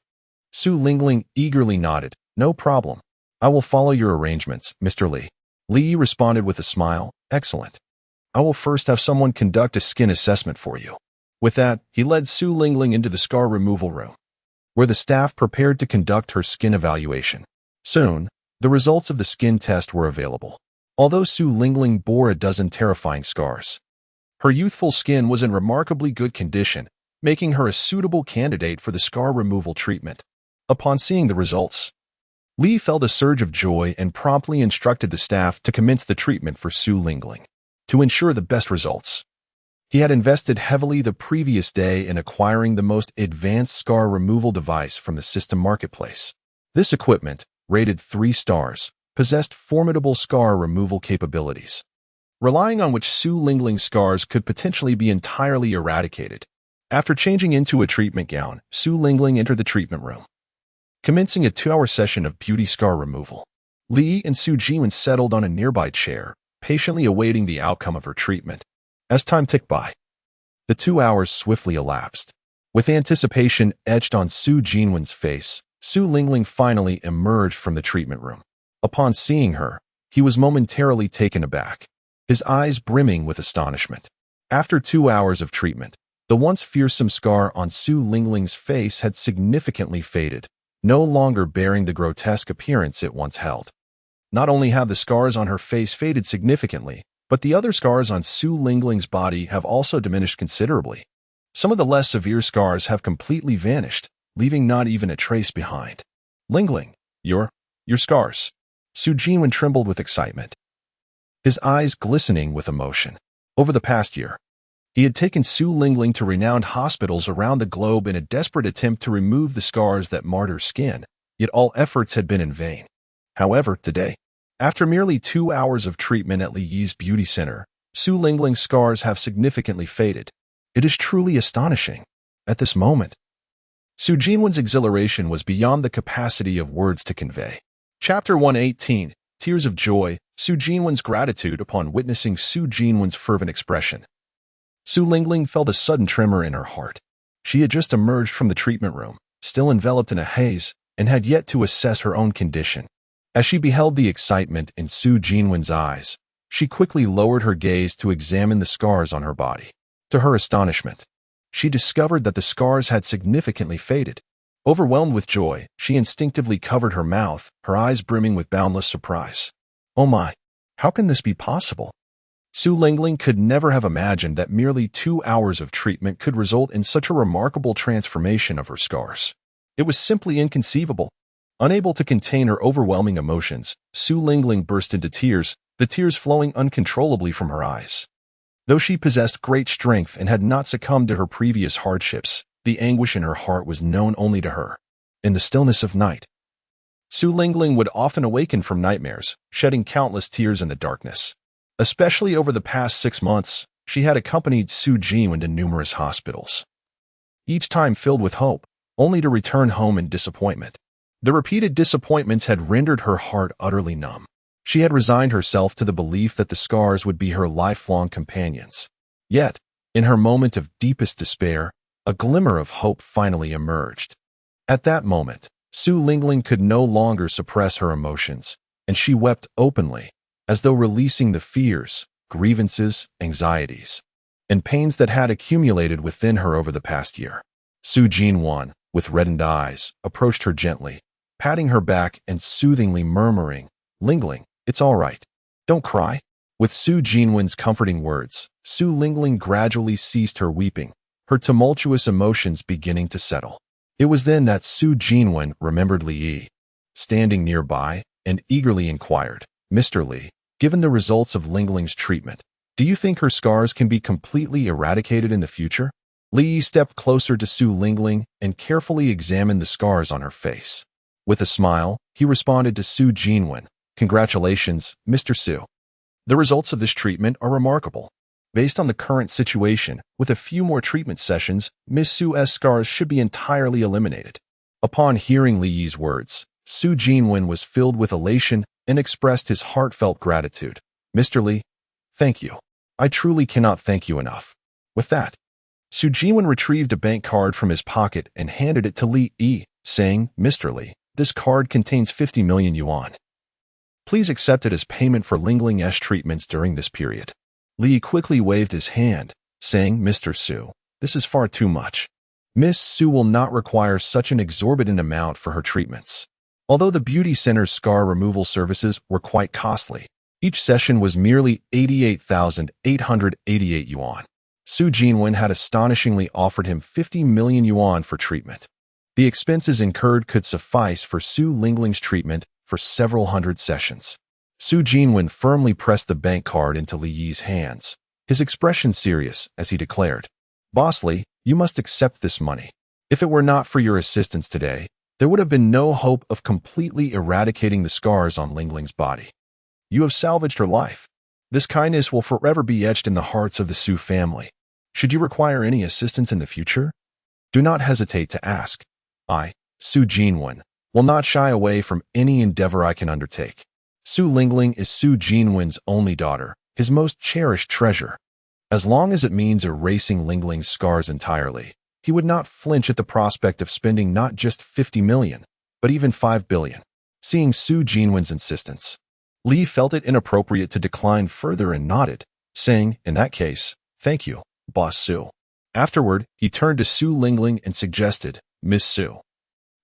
Su Lingling eagerly nodded. No problem. I will follow your arrangements, Mr. Li. Li responded with a smile. Excellent. I will first have someone conduct a skin assessment for you. With that, he led Su Lingling into the scar removal room, where the staff prepared to conduct her skin evaluation. Soon, the results of the skin test were available. Although Su Lingling bore a dozen terrifying scars, her youthful skin was in remarkably good condition, making her a suitable candidate for the scar removal treatment. Upon seeing the results, Li felt a surge of joy and promptly instructed the staff to commence the treatment for Su Lingling. To ensure the best results, he had invested heavily the previous day in acquiring the most advanced scar removal device from the system marketplace. This equipment, rated 3 stars, possessed formidable scar removal capabilities, relying on which Su Lingling's scars could potentially be entirely eradicated. After changing into a treatment gown, Su Lingling entered the treatment room, commencing a 2-hour session of beauty scar removal. Li and Su Jiwen settled on a nearby chair, patiently awaiting the outcome of her treatment. As time ticked by, the 2 hours swiftly elapsed. With anticipation etched on Su Jiwen's face, Su Lingling finally emerged from the treatment room. Upon seeing her, he was momentarily taken aback, his eyes brimming with astonishment. After 2 hours of treatment, the once fearsome scar on Su Lingling's face had significantly faded, no longer bearing the grotesque appearance it once held. Not only have the scars on her face faded significantly, but the other scars on Su Lingling's body have also diminished considerably. Some of the less severe scars have completely vanished, leaving not even a trace behind. Lingling, your scars. Su Jiwen trembled with excitement, his eyes glistening with emotion. Over the past year, he had taken Su Lingling to renowned hospitals around the globe in a desperate attempt to remove the scars that marred her skin, yet all efforts had been in vain. However, today, after merely 2 hours of treatment at Li Yi's beauty center, Su Lingling's scars have significantly faded. It is truly astonishing. At this moment, Su Jiwen's exhilaration was beyond the capacity of words to convey. Chapter 118, Tears of Joy, Su Jiwen's gratitude upon witnessing Su Jiwen's fervent expression. Su Lingling felt a sudden tremor in her heart. She had just emerged from the treatment room, still enveloped in a haze, and had yet to assess her own condition. As she beheld the excitement in Su Jiwen's eyes, she quickly lowered her gaze to examine the scars on her body. To her astonishment, she discovered that the scars had significantly faded. Overwhelmed with joy, she instinctively covered her mouth, her eyes brimming with boundless surprise. Oh my, how can this be possible? Su Lingling could never have imagined that merely 2 hours of treatment could result in such a remarkable transformation of her scars. It was simply inconceivable. Unable to contain her overwhelming emotions, Su Lingling burst into tears, the tears flowing uncontrollably from her eyes. Though she possessed great strength and had not succumbed to her previous hardships, the anguish in her heart was known only to her. In the stillness of night, Su Lingling would often awaken from nightmares, shedding countless tears in the darkness. Especially over the past 6 months, she had accompanied Su Jiwen to numerous hospitals, each time filled with hope, only to return home in disappointment. The repeated disappointments had rendered her heart utterly numb. She had resigned herself to the belief that the scars would be her lifelong companions. Yet, in her moment of deepest despair, a glimmer of hope finally emerged. At that moment, Su Lingling could no longer suppress her emotions, and she wept openly, as though releasing the fears, grievances, anxieties, and pains that had accumulated within her over the past year. Su Jiwen, with reddened eyes, approached her gently, patting her back and soothingly murmuring, "Lingling, it's all right. Don't cry." With Su Jiwen's comforting words, Su Lingling gradually ceased her weeping, her tumultuous emotions beginning to settle. It was then that Su Jiwen remembered Li Yi, standing nearby, and eagerly inquired, "Mr. Li, given the results of Lingling's treatment, do you think her scars can be completely eradicated in the future?" Li Yi stepped closer to Su Lingling and carefully examined the scars on her face. With a smile, he responded to Su Jiwen, "Congratulations, Mr. Su. The results of this treatment are remarkable. Based on the current situation, with a few more treatment sessions, Miss Su's scars should be entirely eliminated." Upon hearing Li Yi's words, Su Jiwen was filled with elation and expressed his heartfelt gratitude. "Mr. Li, thank you. I truly cannot thank you enough." With that, Su Jiwen retrieved a bank card from his pocket and handed it to Li Yi, saying, "Mr. Li, this card contains 50 million yuan. Please accept it as payment for Lingling's treatments during this period." Li quickly waved his hand, saying, "Mr. Su, this is far too much. Miss Su will not require such an exorbitant amount for her treatments." Although the beauty center's scar removal services were quite costly, each session was merely 88,888 yuan. Su Jinwen had astonishingly offered him 50 million yuan for treatment. The expenses incurred could suffice for Su Lingling's treatment for several hundred sessions. Su Jinwen firmly pressed the bank card into Li Yi's hands, his expression serious as he declared, "Boss Li, you must accept this money. If it were not for your assistance today, there would have been no hope of completely eradicating the scars on Lingling's body. You have salvaged her life. This kindness will forever be etched in the hearts of the Su family. Should you require any assistance in the future, do not hesitate to ask. I, Su Jinwen, will not shy away from any endeavor I can undertake." Su Lingling is Su Jinwen's only daughter, his most cherished treasure. As long as it means erasing Lingling's scars entirely, he would not flinch at the prospect of spending not just 50 million, but even 5 billion. Seeing Su Jinwen's insistence, Li felt it inappropriate to decline further and nodded, saying, "In that case, thank you, Boss Su." Afterward, he turned to Su Lingling and suggested, "Miss Su,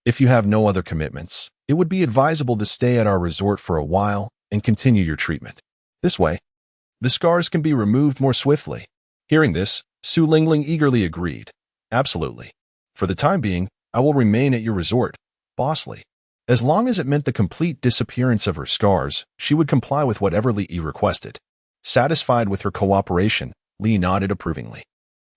if you have no other commitments, it would be advisable to stay at our resort for a while and continue your treatment. This way, the scars can be removed more swiftly." Hearing this, Su Lingling eagerly agreed. "Absolutely. For the time being, I will remain at your resort, Boss Li." As long as it meant the complete disappearance of her scars, she would comply with whatever Li Yi requested. Satisfied with her cooperation, Li nodded approvingly.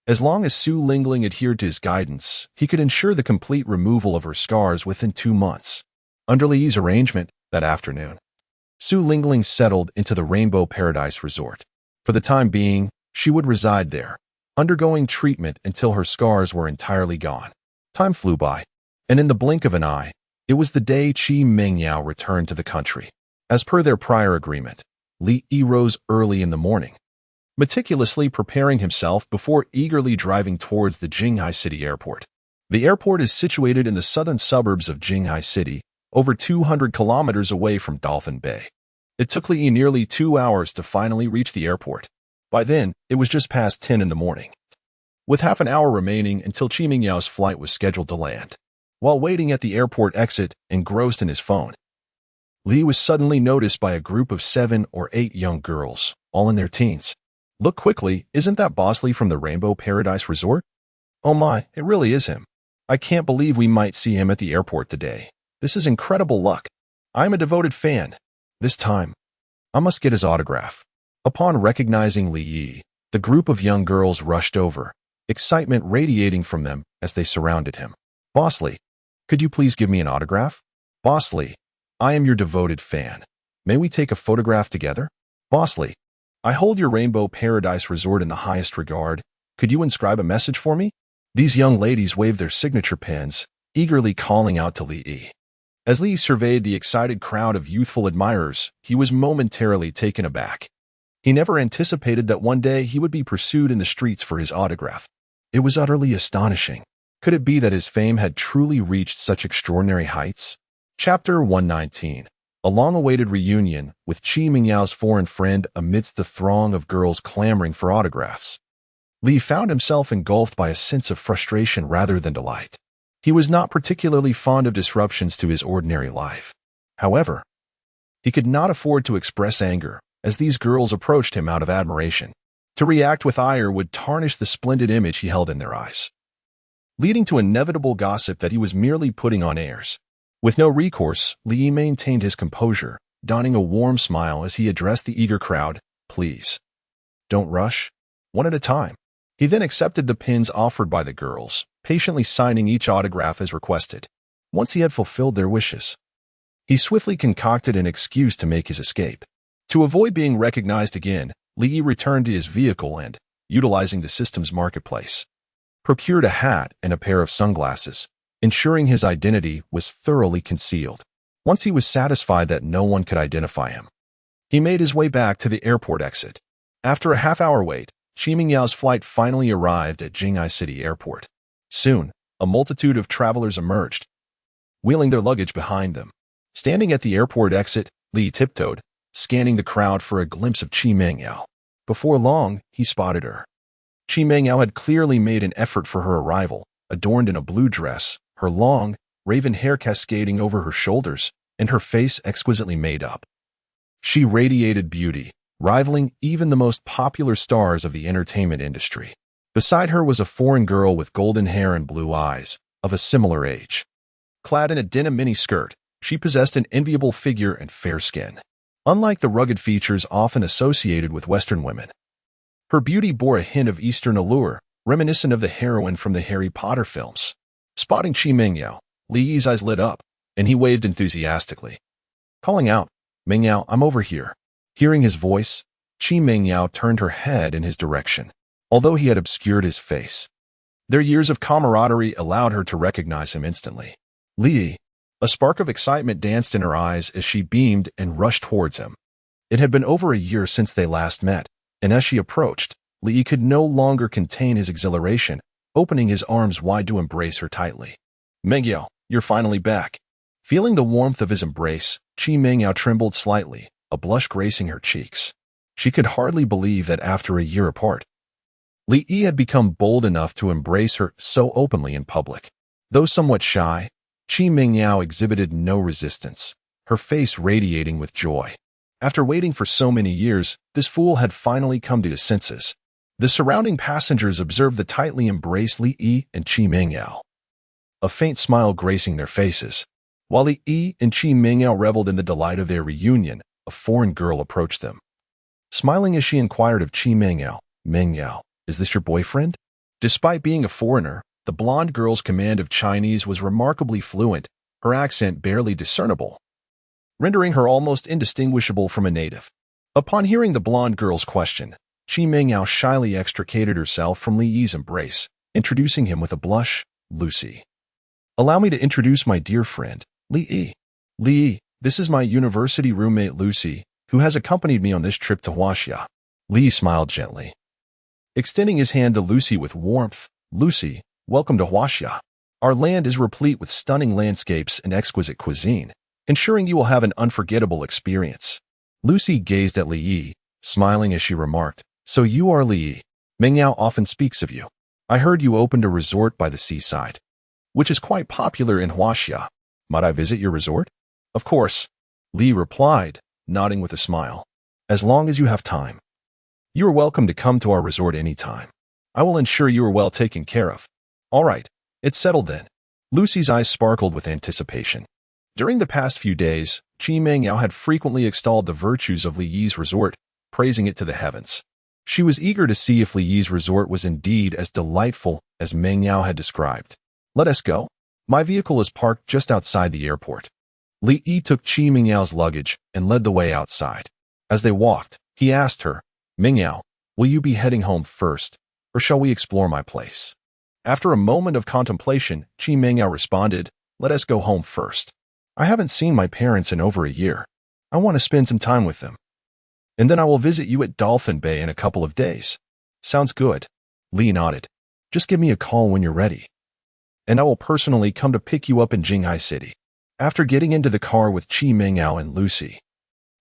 As long as Su Lingling adhered to his guidance, he could ensure the complete removal of her scars within 2 months. Under Li Yi's arrangement, that afternoon, Su Lingling settled into the Rainbow Paradise Resort. For the time being, she would reside there, undergoing treatment until her scars were entirely gone. Time flew by, and in the blink of an eye, it was the day Qi Mengyao returned to the country. As per their prior agreement, Li Yi rose early in the morning, meticulously preparing himself before eagerly driving towards the Jinghai City Airport. The airport is situated in the southern suburbs of Jinghai City, over 200 kilometers away from Dolphin Bay. It took Li Yi nearly 2 hours to finally reach the airport. By then, it was just past 10 in the morning, with half an hour remaining until Qi Mingyao's flight was scheduled to land. While waiting at the airport exit, engrossed in his phone, Li was suddenly noticed by a group of 7 or 8 young girls, all in their teens. "Look quickly, isn't that Boss Li from the Rainbow Paradise Resort? Oh my, it really is him. I can't believe we might see him at the airport today. This is incredible luck. I'm a devoted fan. This time, I must get his autograph." Upon recognizing Li Yi, the group of young girls rushed over, excitement radiating from them as they surrounded him. "Boss Li, could you please give me an autograph? Boss Li, I am your devoted fan. May we take a photograph together? Boss Li, I hold your Rainbow Paradise Resort in the highest regard. Could you inscribe a message for me?" These young ladies waved their signature pens, eagerly calling out to Li Yi. As Li surveyed the excited crowd of youthful admirers, he was momentarily taken aback. He never anticipated that one day he would be pursued in the streets for his autograph. It was utterly astonishing. Could it be that his fame had truly reached such extraordinary heights? Chapter 119. A long-awaited reunion with Qi Mingyao's foreign friend amidst the throng of girls clamoring for autographs. Li found himself engulfed by a sense of frustration rather than delight. He was not particularly fond of disruptions to his ordinary life. However, he could not afford to express anger as these girls approached him out of admiration. To react with ire would tarnish the splendid image he held in their eyes, leading to inevitable gossip that he was merely putting on airs. With no recourse, Li maintained his composure, donning a warm smile as he addressed the eager crowd. "Please, don't rush. One at a time." He then accepted the pins offered by the girls, patiently signing each autograph as requested. Once he had fulfilled their wishes, he swiftly concocted an excuse to make his escape. To avoid being recognized again, Li returned to his vehicle and, utilizing the system's marketplace, procured a hat and a pair of sunglasses, ensuring his identity was thoroughly concealed. Once he was satisfied that no one could identify him, he made his way back to the airport exit. After a half-hour wait, Qi Mingyao's flight finally arrived at Jinghai City Airport. Soon, a multitude of travelers emerged, wheeling their luggage behind them. Standing at the airport exit, Li tiptoed, scanning the crowd for a glimpse of Qi Mingyao. Before long, he spotted her. Qi Mingyao had clearly made an effort for her arrival, adorned in a blue dress, her long, raven hair cascading over her shoulders, and her face exquisitely made up. She radiated beauty, rivaling even the most popular stars of the entertainment industry. Beside her was a foreign girl with golden hair and blue eyes, of a similar age. Clad in a denim mini-skirt, she possessed an enviable figure and fair skin, unlike the rugged features often associated with Western women. Her beauty bore a hint of Eastern allure, reminiscent of the heroine from the Harry Potter films. Spotting Qi Mingyao, Li Yi's eyes lit up, and he waved enthusiastically, calling out, "Mingyao, I'm over here." Hearing his voice, Qi Mingyao turned her head in his direction, although he had obscured his face. Their years of camaraderie allowed her to recognize him instantly. Li Yi, a spark of excitement danced in her eyes as she beamed and rushed towards him. It had been over a year since they last met, and as she approached, Li Yi could no longer contain his exhilaration, opening his arms wide to embrace her tightly. "Mingyao, you're finally back." Feeling the warmth of his embrace, Qi Mingyao trembled slightly, a blush gracing her cheeks. She could hardly believe that after a year apart, Li Yi had become bold enough to embrace her so openly in public. Though somewhat shy, Qi Mingyao exhibited no resistance, her face radiating with joy. After waiting for so many years, this fool had finally come to his senses. The surrounding passengers observed the tightly embraced Li Yi and Qi Mingyao, a faint smile gracing their faces. While Li Yi and Qi Mingyao reveled in the delight of their reunion, a foreign girl approached them. Smiling as she inquired of Qi Mingyao, "Mingyao, is this your boyfriend?" Despite being a foreigner, the blonde girl's command of Chinese was remarkably fluent, her accent barely discernible, rendering her almost indistinguishable from a native. Upon hearing the blonde girl's question, Qi Mingyao shyly extricated herself from Li Yi's embrace, introducing him with a blush, "Lucy. Allow me to introduce my dear friend, Li Yi. Li Yi, this is my university roommate Lucy, who has accompanied me on this trip to Huaxia." Li smiled gently, extending his hand to Lucy with warmth. "Lucy, welcome to Huaxia. Our land is replete with stunning landscapes and exquisite cuisine, ensuring you will have an unforgettable experience." Lucy gazed at Li Yi, smiling as she remarked, "So you are Li Yi. Mingyao often speaks of you. I heard you opened a resort by the seaside, which is quite popular in Huaxia. Might I visit your resort?" "Of course," Li replied, nodding with a smile. "As long as you have time. You are welcome to come to our resort anytime. I will ensure you are well taken care of." "All right, it's settled then." Lucy's eyes sparkled with anticipation. During the past few days, Qi Mingyao had frequently extolled the virtues of Li Yi's resort, praising it to the heavens. She was eager to see if Li Yi's resort was indeed as delightful as Mingyao had described. "Let us go. My vehicle is parked just outside the airport." Li Yi took Qi Mingyao's luggage and led the way outside. As they walked, he asked her, "Mingyao, will you be heading home first, or shall we explore my place?" After a moment of contemplation, Qi Mingyao responded, "Let us go home first. I haven't seen my parents in over a year. I want to spend some time with them. And then I will visit you at Dolphin Bay in a couple of days." "Sounds good." Li nodded. "Just give me a call when you're ready, and I will personally come to pick you up in Jinghai City." After getting into the car with Qi Mingyao and Lucy,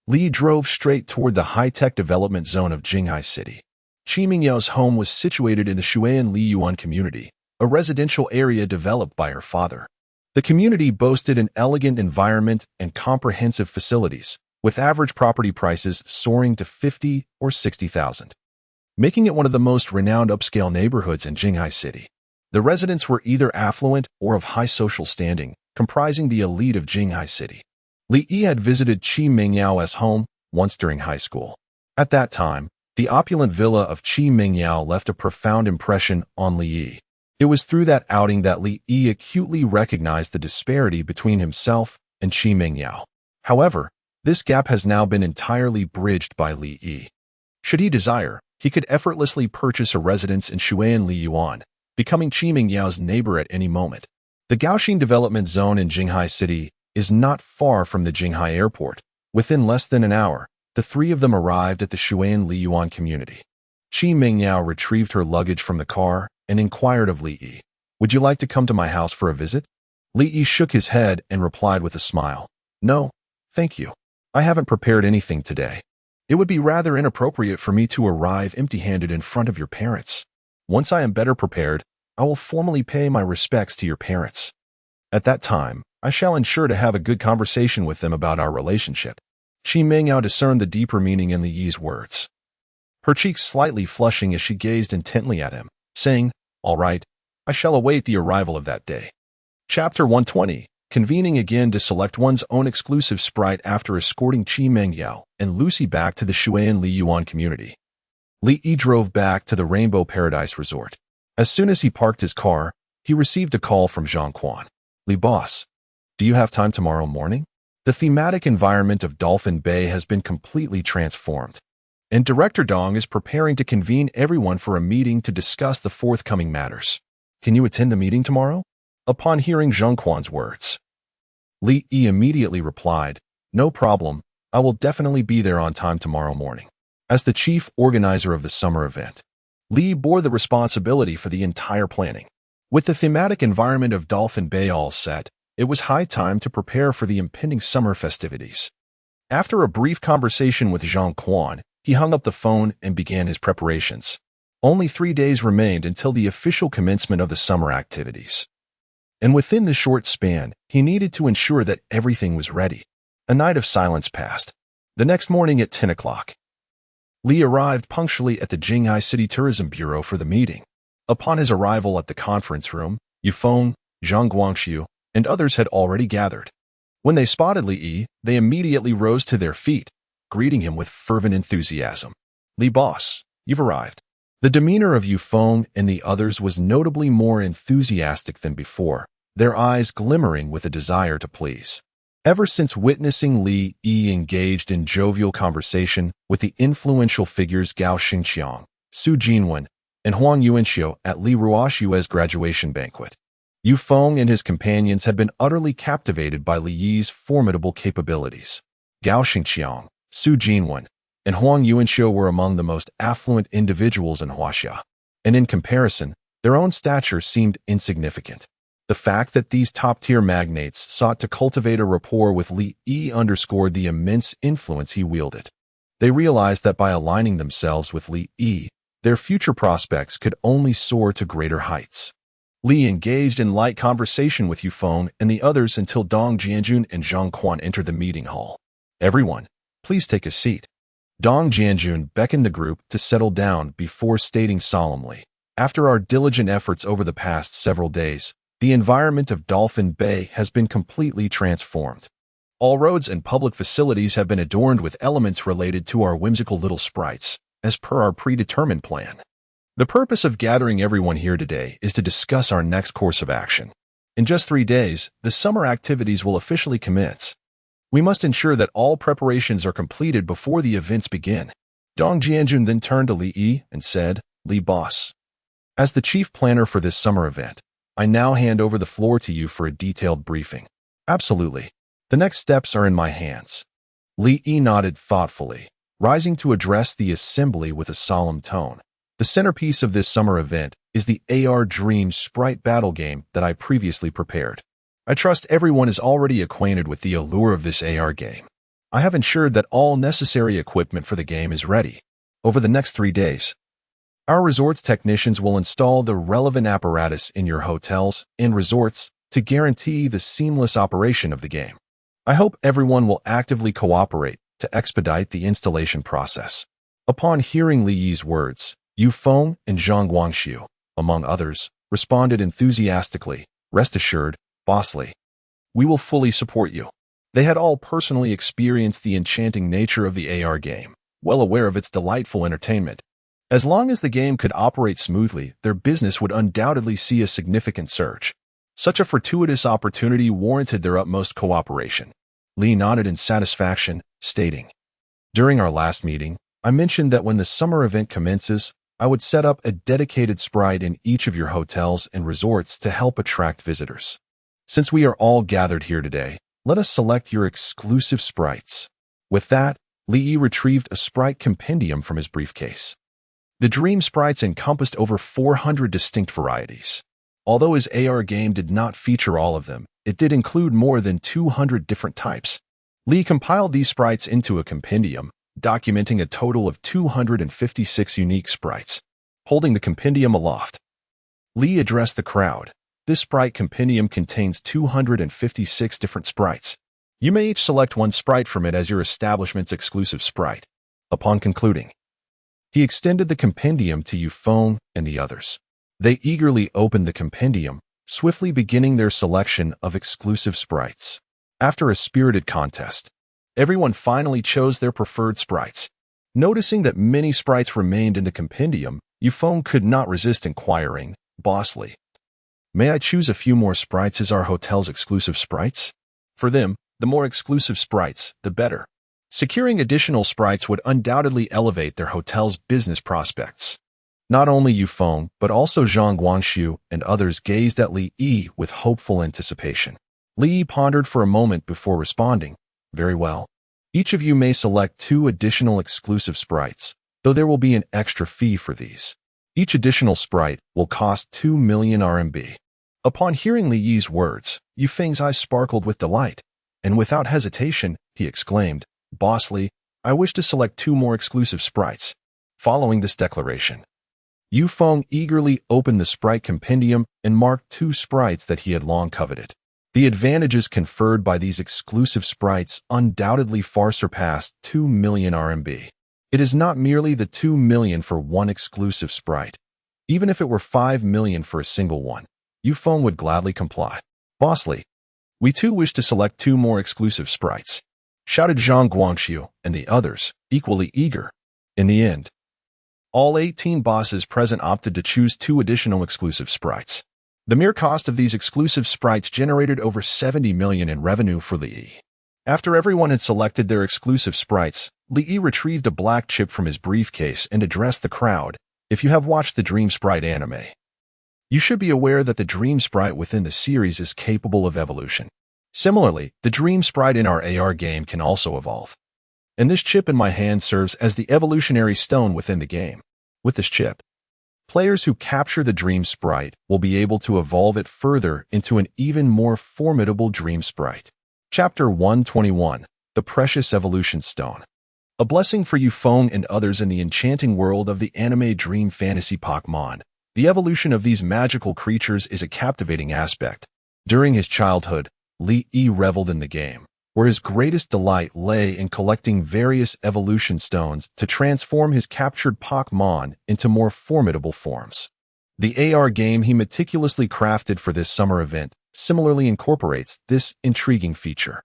Li drove straight toward the high-tech development zone of Jinghai City. Qi Mingyao's home was situated in the Shuan Liyuan community, a residential area developed by her father. The community boasted an elegant environment and comprehensive facilities, with average property prices soaring to 50 or 60,000, making it one of the most renowned upscale neighborhoods in Jinghai City. The residents were either affluent or of high social standing, comprising the elite of Jinghai City. Li Yi had visited Qi Mingyao's home once during high school. At that time, the opulent villa of Qi Mingyao left a profound impression on Li Yi. It was through that outing that Li Yi acutely recognized the disparity between himself and Qi Mingyao. However, this gap has now been entirely bridged by Li Yi. Should he desire, he could effortlessly purchase a residence in Shuan Liyuan, becoming Qi Mingyao's neighbor at any moment. The Gaoxin Development Zone in Jinghai City is not far from the Jinghai airport. Within less than an hour, the three of them arrived at the Shuan Liyuan community. Qi Mingyao retrieved her luggage from the car and inquired of Li Yi, "Would you like to come to my house for a visit?" Li Yi shook his head and replied with a smile, "No, thank you. I haven't prepared anything today. It would be rather inappropriate for me to arrive empty-handed in front of your parents. Once I am better prepared, I will formally pay my respects to your parents. At that time, I shall ensure to have a good conversation with them about our relationship." Qi Mingyao discerned the deeper meaning in Li Yi's words. Her cheeks slightly flushing as she gazed intently at him, saying, "All right, I shall await the arrival of that day." Chapter 120. Convening again to select one's own exclusive sprite after escorting Qi Mingyao and Lucy back to the Shuan Liyuan community. Li Yi drove back to the Rainbow Paradise Resort. As soon as he parked his car, he received a call from Zhang Quan. "Li boss, do you have time tomorrow morning? The thematic environment of Dolphin Bay has been completely transformed, and Director Dong is preparing to convene everyone for a meeting to discuss the forthcoming matters. Can you attend the meeting tomorrow?" Upon hearing Zhang Quan's words, Li Yi immediately replied, "No problem, I will definitely be there on time tomorrow morning." As the chief organizer of the summer event, Li bore the responsibility for the entire planning. With the thematic environment of Dolphin Bay all set, it was high time to prepare for the impending summer festivities. After a brief conversation with Zhang Quan, he hung up the phone and began his preparations. Only 3 days remained until the official commencement of the summer activities. And within the short span, he needed to ensure that everything was ready. A night of silence passed. The next morning at 10 o'clock, Li arrived punctually at the Jinghai City Tourism Bureau for the meeting. Upon his arrival at the conference room, Yufeng, Zhang Guangxiu, and others had already gathered. When they spotted Li Yi, they immediately rose to their feet, greeting him with fervent enthusiasm. "Li boss, you've arrived." The demeanor of Yufeng and the others was notably more enthusiastic than before, their eyes glimmering with a desire to please. Ever since witnessing Li Yi engaged in jovial conversation with the influential figures Gao Xingqiang, Su Jinwen, and Huang Yuanxiu at Li Ruoxue's graduation banquet, Yufeng and his companions had been utterly captivated by Li Yi's formidable capabilities. Gao Xingqiang, Su Jinwen, and Huang Yuanxiu were among the most affluent individuals in Huaxia, and in comparison, their own stature seemed insignificant. The fact that these top-tier magnates sought to cultivate a rapport with Li Yi underscored the immense influence he wielded. They realized that by aligning themselves with Li Yi, their future prospects could only soar to greater heights. Li engaged in light conversation with Yufeng and the others until Dong Jianjun and Zhang Quan entered the meeting hall. "Everyone, please take a seat." Dong Jianjun beckoned the group to settle down before stating solemnly, "After our diligent efforts over the past several days, the environment of Dolphin Bay has been completely transformed. All roads and public facilities have been adorned with elements related to our whimsical little sprites, as per our predetermined plan. The purpose of gathering everyone here today is to discuss our next course of action. In just 3 days, the summer activities will officially commence. We must ensure that all preparations are completed before the events begin." Dong Jianjun then turned to Li Yi and said, "Li boss, as the chief planner for this summer event, I now hand over the floor to you for a detailed briefing." "Absolutely. The next steps are in my hands." Li Yi nodded thoughtfully, rising to address the assembly with a solemn tone. "The centerpiece of this summer event is the AR Dream Sprite Battle game that I previously prepared. I trust everyone is already acquainted with the allure of this AR game. I have ensured that all necessary equipment for the game is ready. Over the next 3 days, our resort's technicians will install the relevant apparatus in your hotels and resorts to guarantee the seamless operation of the game. I hope everyone will actively cooperate to expedite the installation process." Upon hearing Li Yi's words, Yufeng and Zhang Guangxiu, among others, responded enthusiastically, "Rest assured, Boss Li, we will fully support you." They had all personally experienced the enchanting nature of the AR game, well aware of its delightful entertainment. As long as the game could operate smoothly, their business would undoubtedly see a significant surge. Such a fortuitous opportunity warranted their utmost cooperation. Li nodded in satisfaction, stating, "During our last meeting, I mentioned that when the summer event commences, I would set up a dedicated sprite in each of your hotels and resorts to help attract visitors. Since we are all gathered here today, Let us select your exclusive sprites. With that, Li retrieved a sprite compendium from his briefcase. The dream sprites encompassed over 400 distinct varieties. Although his AR game did not feature all of them, it did include more than 200 different types. Li compiled these sprites into a compendium, documenting a total of 256 unique sprites. Holding the compendium aloft, Li addressed the crowd. This sprite compendium contains 256 different sprites. You may each select one sprite from it as your establishment's exclusive sprite. Upon concluding, he extended the compendium to Yufeng and the others. They eagerly opened the compendium, swiftly beginning their selection of exclusive sprites. After a spirited contest, everyone finally chose their preferred sprites. Noticing that many sprites remained in the compendium, Yufeng could not resist inquiring, "Bossly, may I choose a few more sprites as our hotel's exclusive sprites?" For them, the more exclusive sprites, the better. Securing additional sprites would undoubtedly elevate their hotel's business prospects. Not only Yufeng, but also Zhang Guangxiu and others gazed at Li Yi with hopeful anticipation. Li Yi pondered for a moment before responding, "Very well. Each of you may select 2 additional exclusive sprites, though there will be an extra fee for these. Each additional sprite will cost 2 million RMB. Upon hearing Li Yi's words, Yufeng's eyes sparkled with delight, and without hesitation, he exclaimed, "Bossly, I wish to select 2 more exclusive sprites." Following this declaration, Yufeng eagerly opened the sprite compendium and marked 2 sprites that he had long coveted. The advantages conferred by these exclusive sprites undoubtedly far surpassed 2 million RMB. It is not merely the 2 million for one exclusive sprite. Even if it were 5 million for a single one, Yufeng would gladly comply. "Bossly, we too wish to select 2 more exclusive sprites," shouted Zhang Guangxiu and the others, equally eager. In the end, all 18 bosses present opted to choose 2 additional exclusive sprites. The mere cost of these exclusive sprites generated over 70 million in revenue for Li Yi. After everyone had selected their exclusive sprites, Li Yi retrieved a black chip from his briefcase and addressed the crowd. "If you have watched the Dream Sprite anime, you should be aware that the Dream Sprite within the series is capable of evolution. Similarly, the Dream Sprite in our AR game can also evolve. And this chip in my hand serves as the evolutionary stone within the game. With this chip, players who capture the Dream Sprite will be able to evolve it further into an even more formidable Dream Sprite." Chapter 121, The Precious Evolution Stone. A blessing for Yufeng and others in the enchanting world of the anime dream fantasy Pokemon. The evolution of these magical creatures is a captivating aspect. During his childhood, Li Yi reveled in the game, where his greatest delight lay in collecting various evolution stones to transform his captured Pokemon into more formidable forms. The AR game he meticulously crafted for this summer event similarly incorporates this intriguing feature.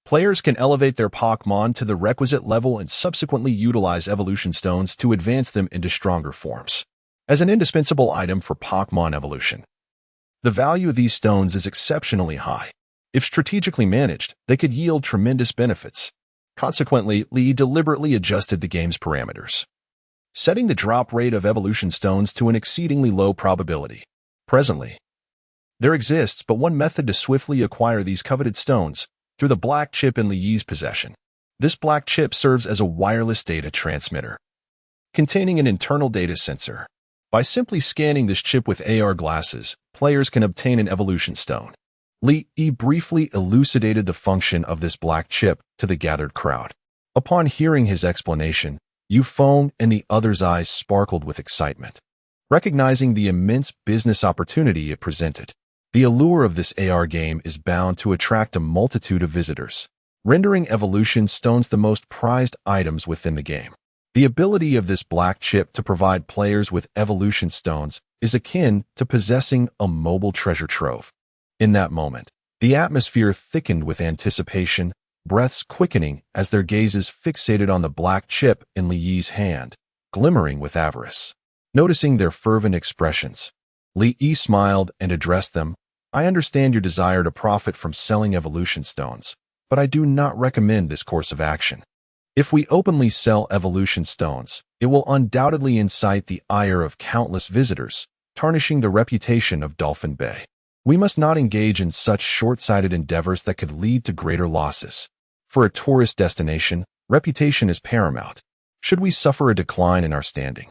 Players can elevate their Pokemon to the requisite level and subsequently utilize evolution stones to advance them into stronger forms. As an indispensable item for Pokemon evolution, the value of these stones is exceptionally high. If strategically managed, they could yield tremendous benefits. Consequently, Li deliberately adjusted the game's parameters, setting the drop rate of evolution stones to an exceedingly low probability. Presently, there exists but one method to swiftly acquire these coveted stones, through the black chip in Li Yi's possession. This black chip serves as a wireless data transmitter, containing an internal data sensor. By simply scanning this chip with AR glasses, players can obtain an evolution stone. Li Yi briefly elucidated the function of this black chip to the gathered crowd. Upon hearing his explanation, Yufeng and the others' eyes sparkled with excitement, recognizing the immense business opportunity it presented. The allure of this AR game is bound to attract a multitude of visitors, rendering evolution stones the most prized items within the game. The ability of this black chip to provide players with evolution stones is akin to possessing a mobile treasure trove. In that moment, the atmosphere thickened with anticipation, breaths quickening as their gazes fixated on the black chip in Li Yi's hand, glimmering with avarice. Noticing their fervent expressions, Li Yi smiled and addressed them. "I understand your desire to profit from selling evolution stones, but I do not recommend this course of action. If we openly sell evolution stones, it will undoubtedly incite the ire of countless visitors, tarnishing the reputation of Dolphin Bay. We must not engage in such short-sighted endeavors that could lead to greater losses. For a tourist destination, reputation is paramount. Should we suffer a decline in our standing?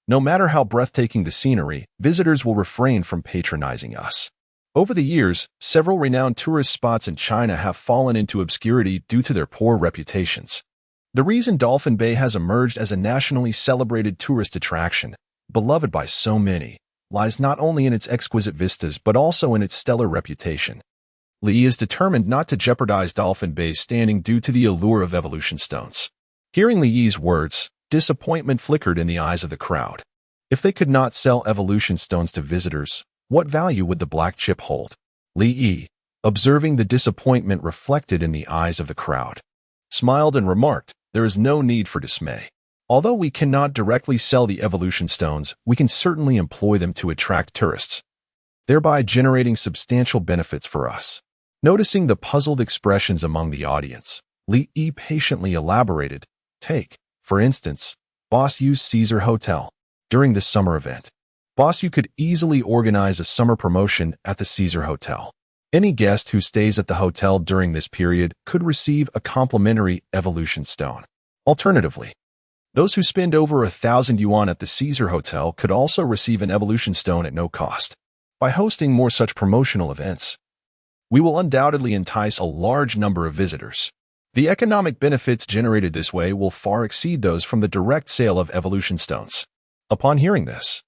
No matter how breathtaking the scenery, visitors will refrain from patronizing us. Over the years, several renowned tourist spots in China have fallen into obscurity due to their poor reputations. The reason Dolphin Bay has emerged as a nationally celebrated tourist attraction, beloved by so many, lies not only in its exquisite vistas but also in its stellar reputation. Li is determined not to jeopardize Dolphin Bay's standing due to the allure of evolution stones. Hearing Li's words, disappointment flickered in the eyes of the crowd. If they could not sell evolution stones to visitors, what value would the black chip hold? Li, observing the disappointment reflected in the eyes of the crowd, smiled and remarked, "There is no need for dismay. Although we cannot directly sell the evolution stones, we can certainly employ them to attract tourists, thereby generating substantial benefits for us." Noticing the puzzled expressions among the audience, Li patiently elaborated, "Take, for instance, Boss Yu's Caesar Hotel. During this summer event, Boss Yu could easily organize a summer promotion at the Caesar Hotel. Any guest who stays at the hotel during this period could receive a complimentary evolution stone. Alternatively, those who spend over 1,000 yuan at the Caesar Hotel could also receive an evolution stone at no cost. By hosting more such promotional events, we will undoubtedly entice a large number of visitors. The economic benefits generated this way will far exceed those from the direct sale of evolution stones." Upon hearing this,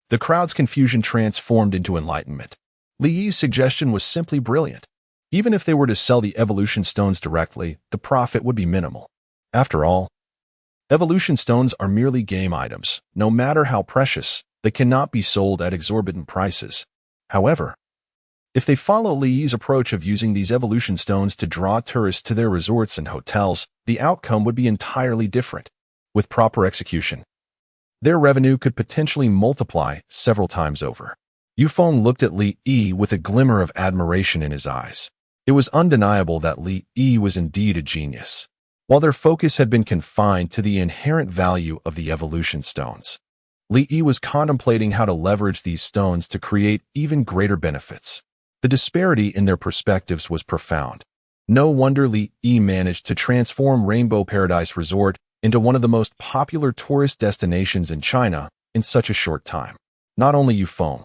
the crowd's confusion transformed into enlightenment. Li's suggestion was simply brilliant. Even if they were to sell the evolution stones directly, the profit would be minimal. After all, evolution stones are merely game items. No matter how precious, they cannot be sold at exorbitant prices. However, if they follow Li's approach of using these evolution stones to draw tourists to their resorts and hotels, the outcome would be entirely different. With proper execution, their revenue could potentially multiply several times over. Yufeng looked at Li with a glimmer of admiration in his eyes. It was undeniable that Li was indeed a genius. While their focus had been confined to the inherent value of the evolution stones, Li was contemplating how to leverage these stones to create even greater benefits. The disparity in their perspectives was profound. No wonder Li managed to transform Rainbow Paradise Resort into one of the most popular tourist destinations in China in such a short time. Not only Yufeng,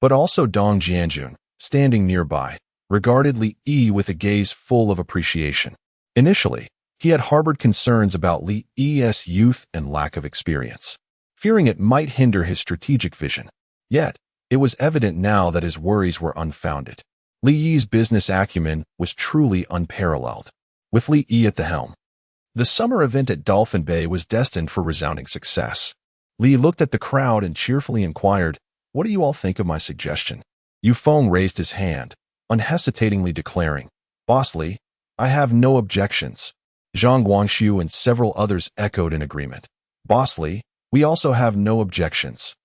but also Dong Jianjun, standing nearby, regarded Li with a gaze full of appreciation. Initially, he had harbored concerns about Li's youth and lack of experience, fearing it might hinder his strategic vision. Yet, it was evident now that his worries were unfounded. Li's business acumen was truly unparalleled. With Li at the helm, the summer event at Dolphin Bay was destined for resounding success. Li looked at the crowd and cheerfully inquired, "What do you all think of my suggestion?" Yufeng raised his hand, unhesitatingly declaring, "Boss Li, I have no objections." Zhang Guangxiu and several others echoed in agreement. "Boss Li, we also have no objections.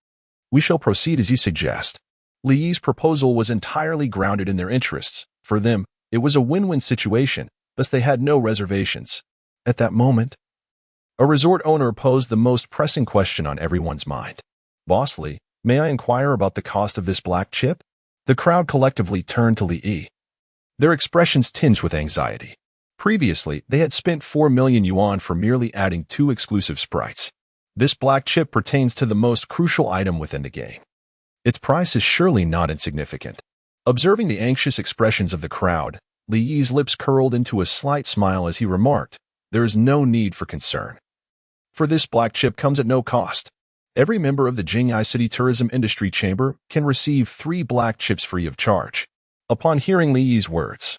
We shall proceed as you suggest." Li's proposal was entirely grounded in their interests. For them, it was a win-win situation, thus they had no reservations. At that moment, a resort owner posed the most pressing question on everyone's mind. "Boss Li, may I inquire about the cost of this black chip?" The crowd collectively turned to Li, their expressions tinged with anxiety. Previously, they had spent 4 million yuan for merely adding 2 exclusive sprites. This black chip pertains to the most crucial item within the game. Its price is surely not insignificant. Observing the anxious expressions of the crowd, Li's lips curled into a slight smile as he remarked, "There is no need for concern. For this black chip comes at no cost. Every member of the Jinghai City Tourism Industry Chamber can receive 3 black chips free of charge." Upon hearing Li's words,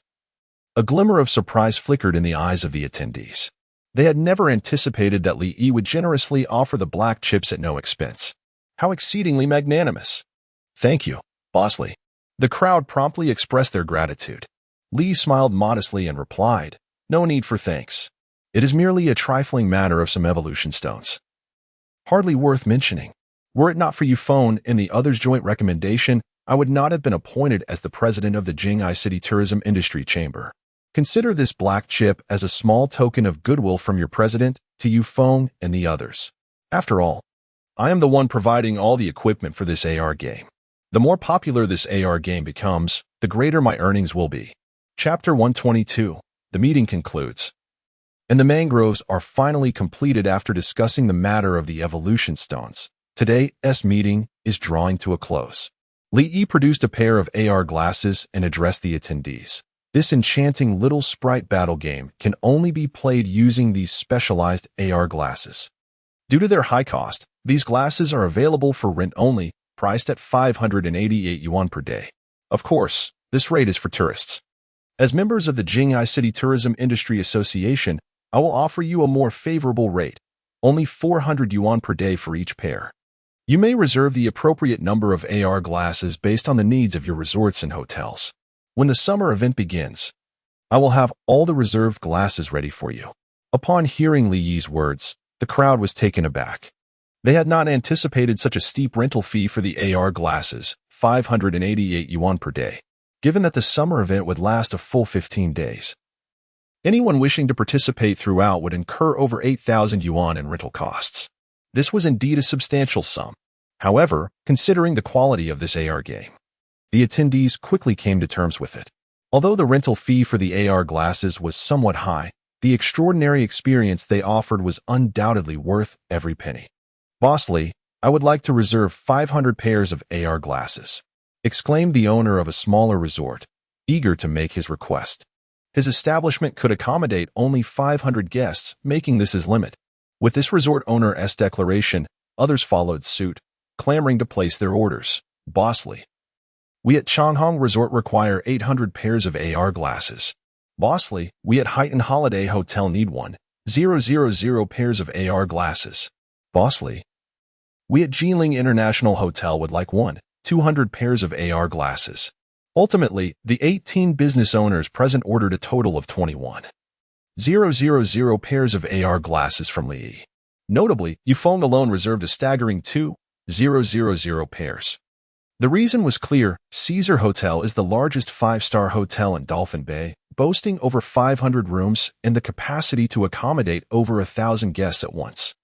a glimmer of surprise flickered in the eyes of the attendees. They had never anticipated that Li would generously offer the black chips at no expense. How exceedingly magnanimous! "Thank you, Boss Li." The crowd promptly expressed their gratitude. Li smiled modestly and replied, "No need for thanks. It is merely a trifling matter of some evolution stones. Hardly worth mentioning. Were it not for Yufeng and the others' joint recommendation, I would not have been appointed as the president of the Jinghai City Tourism Industry Chamber. Consider this black chip as a small token of goodwill from your president to Yufeng and the others. After all, I am the one providing all the equipment for this AR game. The more popular this AR game becomes, the greater my earnings will be. Chapter 122. The meeting concludes. And the mangroves are finally completed after discussing the matter of the evolution stones. Today's meeting is drawing to a close. Li Yi produced a pair of AR glasses and addressed the attendees. This enchanting little sprite battle game can only be played using these specialized AR glasses. Due to their high cost, these glasses are available for rent only, priced at 588 yuan per day. Of course, this rate is for tourists. As members of the Jinghai City Tourism Industry Association, I will offer you a more favorable rate, only 400 yuan per day for each pair. You may reserve the appropriate number of AR glasses based on the needs of your resorts and hotels. When the summer event begins, I will have all the reserved glasses ready for you. Upon hearing Li Yi's words, the crowd was taken aback. They had not anticipated such a steep rental fee for the AR glasses, 588 yuan per day, given that the summer event would last a full 15 days. Anyone wishing to participate throughout would incur over 8,000 yuan in rental costs. This was indeed a substantial sum. However, considering the quality of this AR game, the attendees quickly came to terms with it. Although the rental fee for the AR glasses was somewhat high, the extraordinary experience they offered was undoubtedly worth every penny. Boss Li, I would like to reserve 500 pairs of AR glasses, exclaimed the owner of a smaller resort, eager to make his request. His establishment could accommodate only 500 guests, making this his limit. With this resort owner's declaration, others followed suit, clamoring to place their orders. Boss Li, we at Changhong Resort require 800 pairs of AR glasses. Boss Li, we at Haighton Holiday Hotel need 1,000 pairs of AR glasses. Boss Li, we at Jinling International Hotel would like 1,200 pairs of AR glasses. Ultimately, the 18 business owners present ordered a total of 21,000 pairs of AR glasses from Li Yi. Notably, Yufeng alone reserved a staggering 2,000 pairs. The reason was clear. Caesar Hotel is the largest five-star hotel in Dolphin Bay, boasting over 500 rooms and the capacity to accommodate over 1,000 guests at once.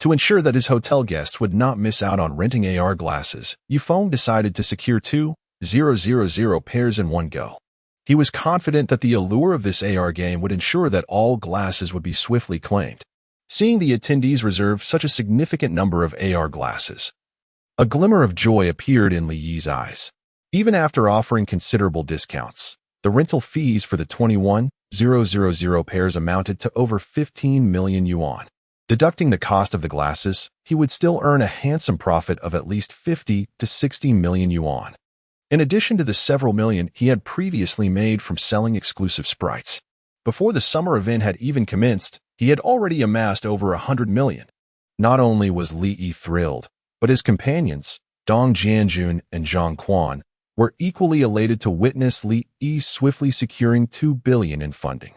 To ensure that his hotel guests would not miss out on renting AR glasses, Yufeng decided to secure 2,000 pairs in one go. He was confident that the allure of this AR game would ensure that all glasses would be swiftly claimed. Seeing the attendees reserve such a significant number of AR glasses, a glimmer of joy appeared in Li Yi's eyes. Even after offering considerable discounts, the rental fees for the 21,000 pairs amounted to over 15 million yuan. Deducting the cost of the glasses, he would still earn a handsome profit of at least 50 to 60 million yuan. In addition to the several million he had previously made from selling exclusive sprites. Before the summer event had even commenced, he had already amassed over 100 million. Not only was Li Yi thrilled, but his companions, Dong Jianjun and Zhang Quan, were equally elated to witness Li Yi swiftly securing 2 billion in funding.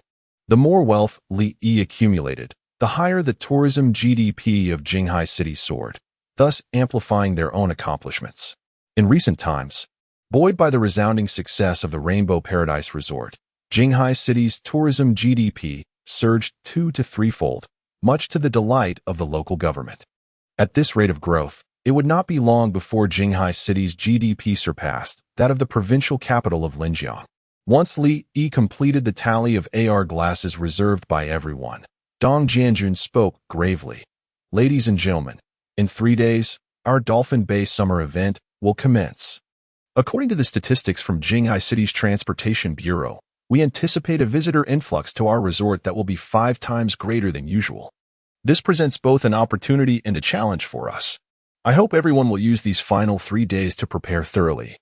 The more wealth Li Yi accumulated, the higher the tourism GDP of Jinghai City soared, thus amplifying their own accomplishments. In recent times, buoyed by the resounding success of the Rainbow Paradise Resort, Jinghai City's tourism GDP surged 2 to 3-fold, much to the delight of the local government. At this rate of growth, it would not be long before Jinghai City's GDP surpassed that of the provincial capital of Linjiang. Once Li Yi completed the tally of AR glasses reserved by everyone, Dong Jianjun spoke gravely. Ladies and gentlemen, in 3 days, our Dolphin Bay summer event will commence. According to the statistics from Jinghai City's Transportation Bureau, we anticipate a visitor influx to our resort that will be 5 times greater than usual. This presents both an opportunity and a challenge for us. I hope everyone will use these final 3 days to prepare thoroughly,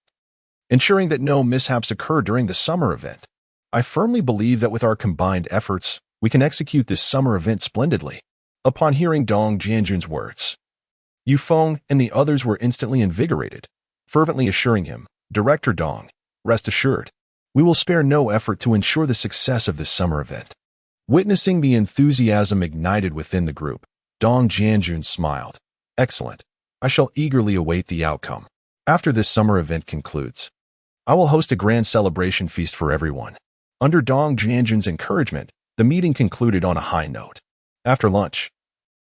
ensuring that no mishaps occur during the summer event. I firmly believe that with our combined efforts, we can execute this summer event splendidly. Upon hearing Dong Jianjun's words, Yufeng and the others were instantly invigorated, fervently assuring him, Director Dong, rest assured, we will spare no effort to ensure the success of this summer event. Witnessing the enthusiasm ignited within the group, Dong Jianjun smiled. Excellent. I shall eagerly await the outcome. After this summer event concludes, I will host a grand celebration feast for everyone. Under Dong Jianjun's encouragement, the meeting concluded on a high note. After lunch,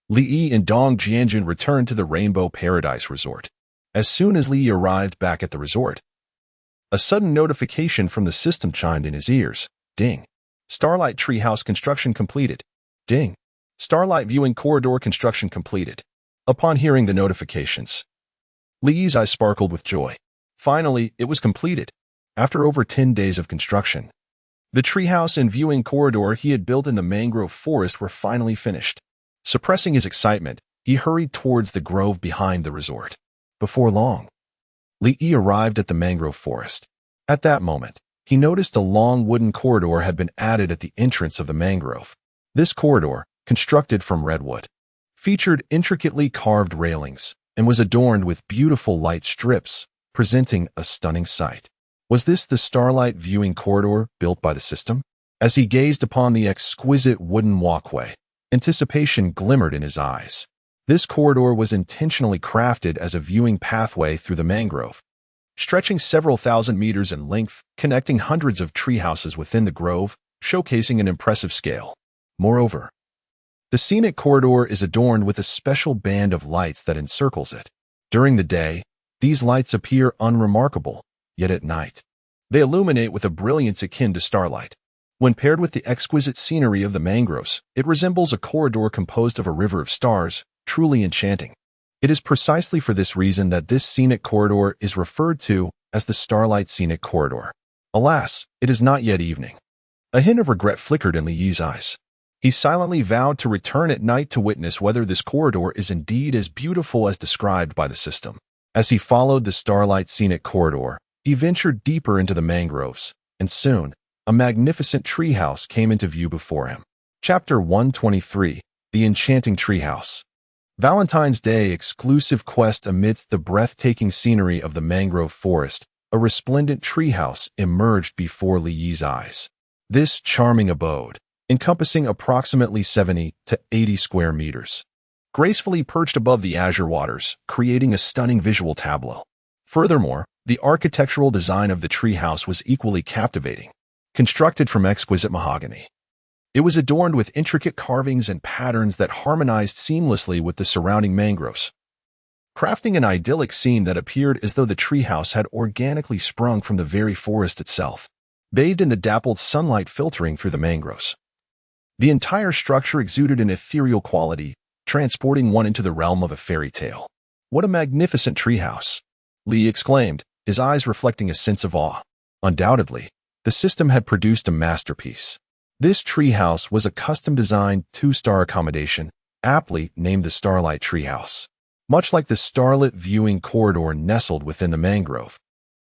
Li Yi and Dong Jianjun returned to the Rainbow Paradise Resort. As soon as Li arrived back at the resort, a sudden notification from the system chimed in his ears. Ding. Starlight Treehouse construction completed. Ding. Starlight Viewing Corridor construction completed. Upon hearing the notifications, Li's eyes sparkled with joy. Finally, it was completed. After over 10 days of construction, the treehouse and viewing corridor he had built in the mangrove forest were finally finished. Suppressing his excitement, he hurried towards the grove behind the resort. Before long, Li arrived at the mangrove forest. At that moment, he noticed a long wooden corridor had been added at the entrance of the mangrove. This corridor, constructed from redwood, featured intricately carved railings and was adorned with beautiful light strips, presenting a stunning sight. Was this the Starlight Viewing Corridor built by the system? As he gazed upon the exquisite wooden walkway, anticipation glimmered in his eyes. This corridor was intentionally crafted as a viewing pathway through the mangrove, stretching several thousand meters in length, connecting hundreds of treehouses within the grove, showcasing an impressive scale. Moreover, the scenic corridor is adorned with a special band of lights that encircles it. During the day, these lights appear unremarkable, yet at night, they illuminate with a brilliance akin to starlight. When paired with the exquisite scenery of the mangroves, it resembles a corridor composed of a river of stars, truly enchanting. It is precisely for this reason that this scenic corridor is referred to as the Starlight Scenic Corridor. Alas, it is not yet evening. A hint of regret flickered in Li's eyes. He silently vowed to return at night to witness whether this corridor is indeed as beautiful as described by the system. As he followed the Starlight Scenic Corridor, he ventured deeper into the mangroves, and soon, a magnificent treehouse came into view before him. Chapter 123, The Enchanting Treehouse. Valentine's Day exclusive quest amidst the breathtaking scenery of the mangrove forest, a resplendent treehouse emerged before Li's eyes. This charming abode, encompassing approximately 70 to 80 square meters, gracefully perched above the azure waters, creating a stunning visual tableau. Furthermore, the architectural design of the treehouse was equally captivating. Constructed from exquisite mahogany, it was adorned with intricate carvings and patterns that harmonized seamlessly with the surrounding mangroves, crafting an idyllic scene that appeared as though the treehouse had organically sprung from the very forest itself, bathed in the dappled sunlight filtering through the mangroves. The entire structure exuded an ethereal quality, transporting one into the realm of a fairy tale. "What a magnificent treehouse!" Li exclaimed, his eyes reflecting a sense of awe. Undoubtedly, the system had produced a masterpiece. This treehouse was a custom-designed two-star accommodation, aptly named the Starlight Treehouse. Much like the starlit viewing corridor nestled within the mangrove,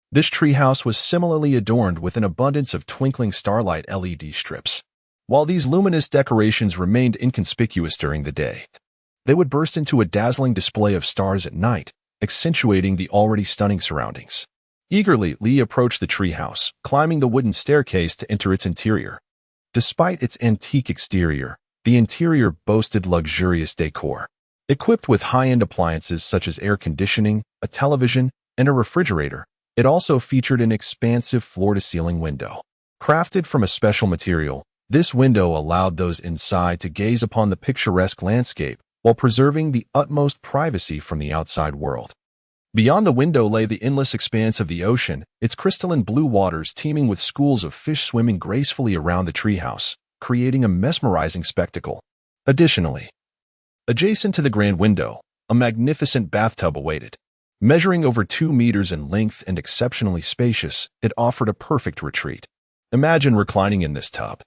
this treehouse was similarly adorned with an abundance of twinkling starlight LED strips. While these luminous decorations remained inconspicuous during the day, they would burst into a dazzling display of stars at night, accentuating the already stunning surroundings. Eagerly, Li approached the treehouse, climbing the wooden staircase to enter its interior. Despite its antique exterior, the interior boasted luxurious decor. Equipped with high-end appliances such as air conditioning, a television, and a refrigerator, it also featured an expansive floor-to-ceiling window. Crafted from a special material, this window allowed those inside to gaze upon the picturesque landscape while preserving the utmost privacy from the outside world. Beyond the window lay the endless expanse of the ocean, its crystalline blue waters teeming with schools of fish swimming gracefully around the treehouse, creating a mesmerizing spectacle. Additionally, adjacent to the grand window, a magnificent bathtub awaited. Measuring over 2 meters in length and exceptionally spacious, it offered a perfect retreat. Imagine reclining in this tub,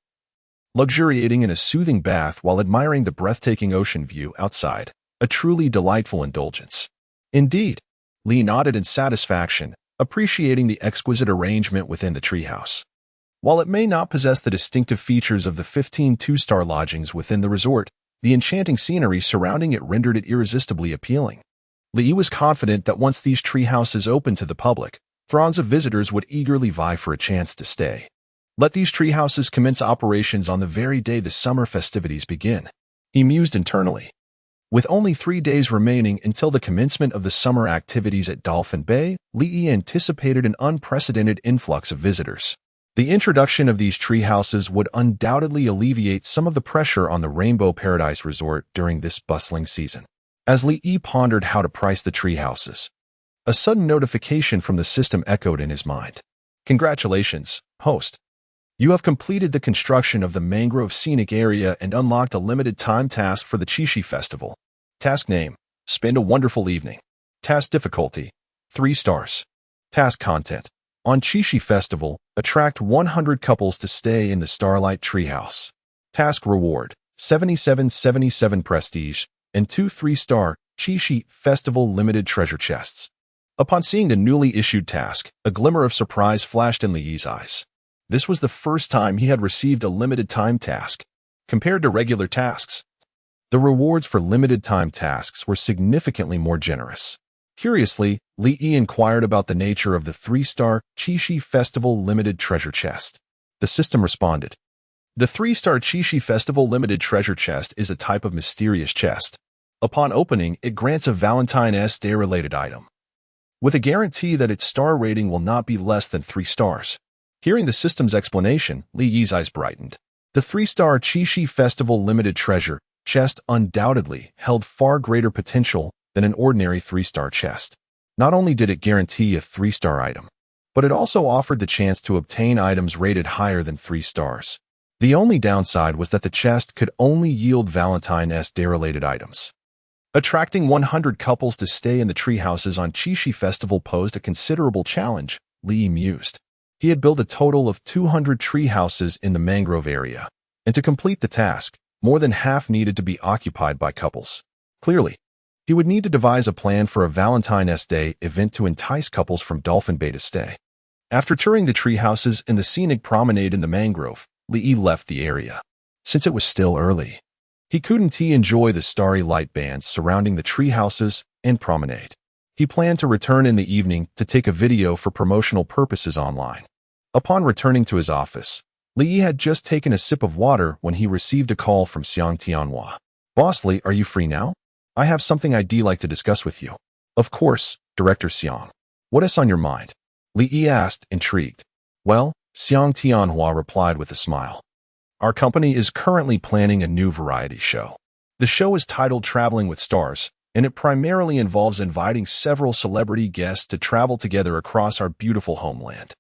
luxuriating in a soothing bath while admiring the breathtaking ocean view outside, a truly delightful indulgence. Indeed, Li nodded in satisfaction, appreciating the exquisite arrangement within the treehouse. While it may not possess the distinctive features of the 15 two-star lodgings within the resort, the enchanting scenery surrounding it rendered it irresistibly appealing. Li was confident that once these treehouses opened to the public, throngs of visitors would eagerly vie for a chance to stay. Let these treehouses commence operations on the very day the summer festivities begin, he mused internally. With only 3 days remaining until the commencement of the summer activities at Dolphin Bay, Li anticipated an unprecedented influx of visitors. The introduction of these treehouses would undoubtedly alleviate some of the pressure on the Rainbow Paradise Resort during this bustling season. As Li pondered how to price the treehouses, A sudden notification from the system echoed in his mind. Congratulations, host. You have completed the construction of the mangrove scenic area and unlocked a limited time task for the Chishi Festival. Task name: Spend a wonderful evening. Task difficulty: 3 stars. Task content: On Chishi Festival, attract 100 couples to stay in the Starlight Treehouse. Task reward: 7777 prestige and 2 3-star Chishi Festival limited treasure chests. Upon seeing the newly issued task, a glimmer of surprise flashed in Li's eyes. This was the first time he had received a limited time task. Compared to regular tasks, the rewards for limited time tasks were significantly more generous. Curiously, Li inquired about the nature of the 3-star Chishi Festival limited treasure chest. The system responded. The 3-star Chishi Festival limited treasure chest is a type of mysterious chest. Upon opening, it grants a Valentine's Day-related item, with a guarantee that its star rating will not be less than 3 stars. Hearing the system's explanation, Li's eyes brightened. The 3-star Chishi Festival limited treasure chest undoubtedly held far greater potential than an ordinary 3-star chest. Not only did it guarantee a 3-star item, but it also offered the chance to obtain items rated higher than 3 stars. The only downside was that the chest could only yield Valentine's Day-related items. Attracting 100 couples to stay in the treehouses on Chishi Festival posed a considerable challenge, Li mused. He had built a total of 200 treehouses in the mangrove area, and to complete the task, more than half needed to be occupied by couples. Clearly, he would need to devise a plan for a Valentine's Day event to entice couples from Dolphin Bay to stay. After touring the treehouses and the scenic promenade in the mangrove, Li left the area. Since it was still early, he couldn't enjoy the starry light bands surrounding the treehouses and promenade. He planned to return in the evening to take a video for promotional purposes online. Upon returning to his office, Li had just taken a sip of water when he received a call from Xiang Tianhua. Boss Li, are you free now? I have something I'd like to discuss with you. Of course, Director Xiang. What is on your mind? Li asked, intrigued. Well, Xiang Tianhua replied with a smile. Our company is currently planning a new variety show. The show is titled Traveling with Stars, and it primarily involves inviting several celebrity guests to travel together across our beautiful homeland.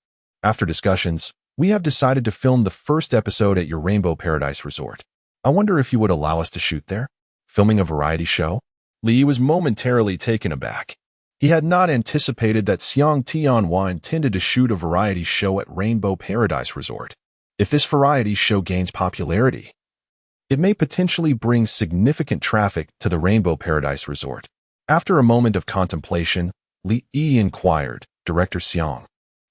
After discussions, we have decided to film the first episode at your Rainbow Paradise Resort. I wonder if you would allow us to shoot there? Filming a variety show? Li was momentarily taken aback. He had not anticipated that Xiang Tianhua intended to shoot a variety show at Rainbow Paradise Resort. If this variety show gains popularity, it may potentially bring significant traffic to the Rainbow Paradise Resort. After a moment of contemplation, Li inquired, Director Xiang,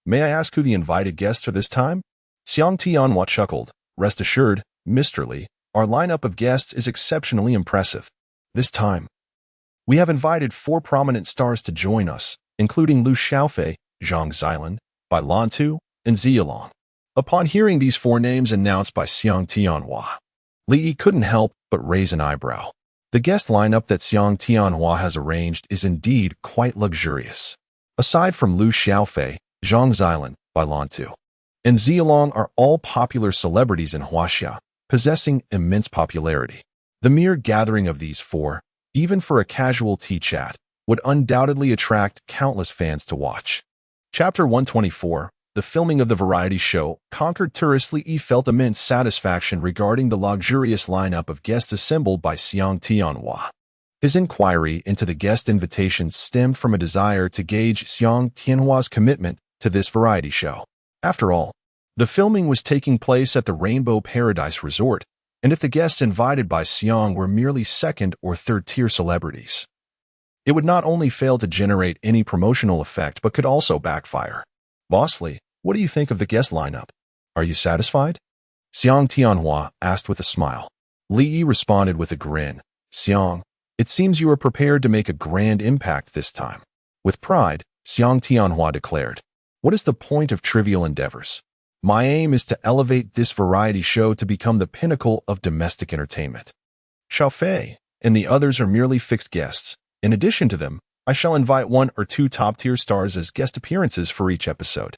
may I ask who the invited guests are this time? Xiang Tianhua chuckled. Rest assured, Mr. Li, our lineup of guests is exceptionally impressive. This time, we have invited 4 prominent stars to join us, including Lu Xiaofei, Zhang Xilan, Bai Lantu, and Ziyalong. Upon hearing these 4 names announced by Xiang Tianhua, Li couldn't help but raise an eyebrow. The guest lineup that Xiang Tianhua has arranged is indeed quite luxurious. Aside from Lu Xiaofei, Zhang Xilan, Bai Lantu, and Ziyalong are all popular celebrities in Huaxia, possessing immense popularity. The mere gathering of these 4, even for a casual tea chat, would undoubtedly attract countless fans to watch. Chapter 124. The filming of the variety show conquered tourists. Li felt immense satisfaction regarding the luxurious lineup of guests assembled by Xiang Tianhua. His inquiry into the guest invitations stemmed from a desire to gauge Xiang Tianhua's commitment to this variety show. After all, the filming was taking place at the Rainbow Paradise Resort, and if the guests invited by Xiang were merely 2nd or 3rd-tier celebrities, it would not only fail to generate any promotional effect but could also backfire. Boss Li, what do you think of the guest lineup? Are you satisfied? Xiang Tianhua asked with a smile. Li responded with a grin. Xiang, it seems you are prepared to make a grand impact this time. With pride, Xiang Tianhua declared. What is the point of trivial endeavors? My aim is to elevate this variety show to become the pinnacle of domestic entertainment. Xiaofei and the others are merely fixed guests. In addition to them, I shall invite 1 or 2 top-tier stars as guest appearances for each episode.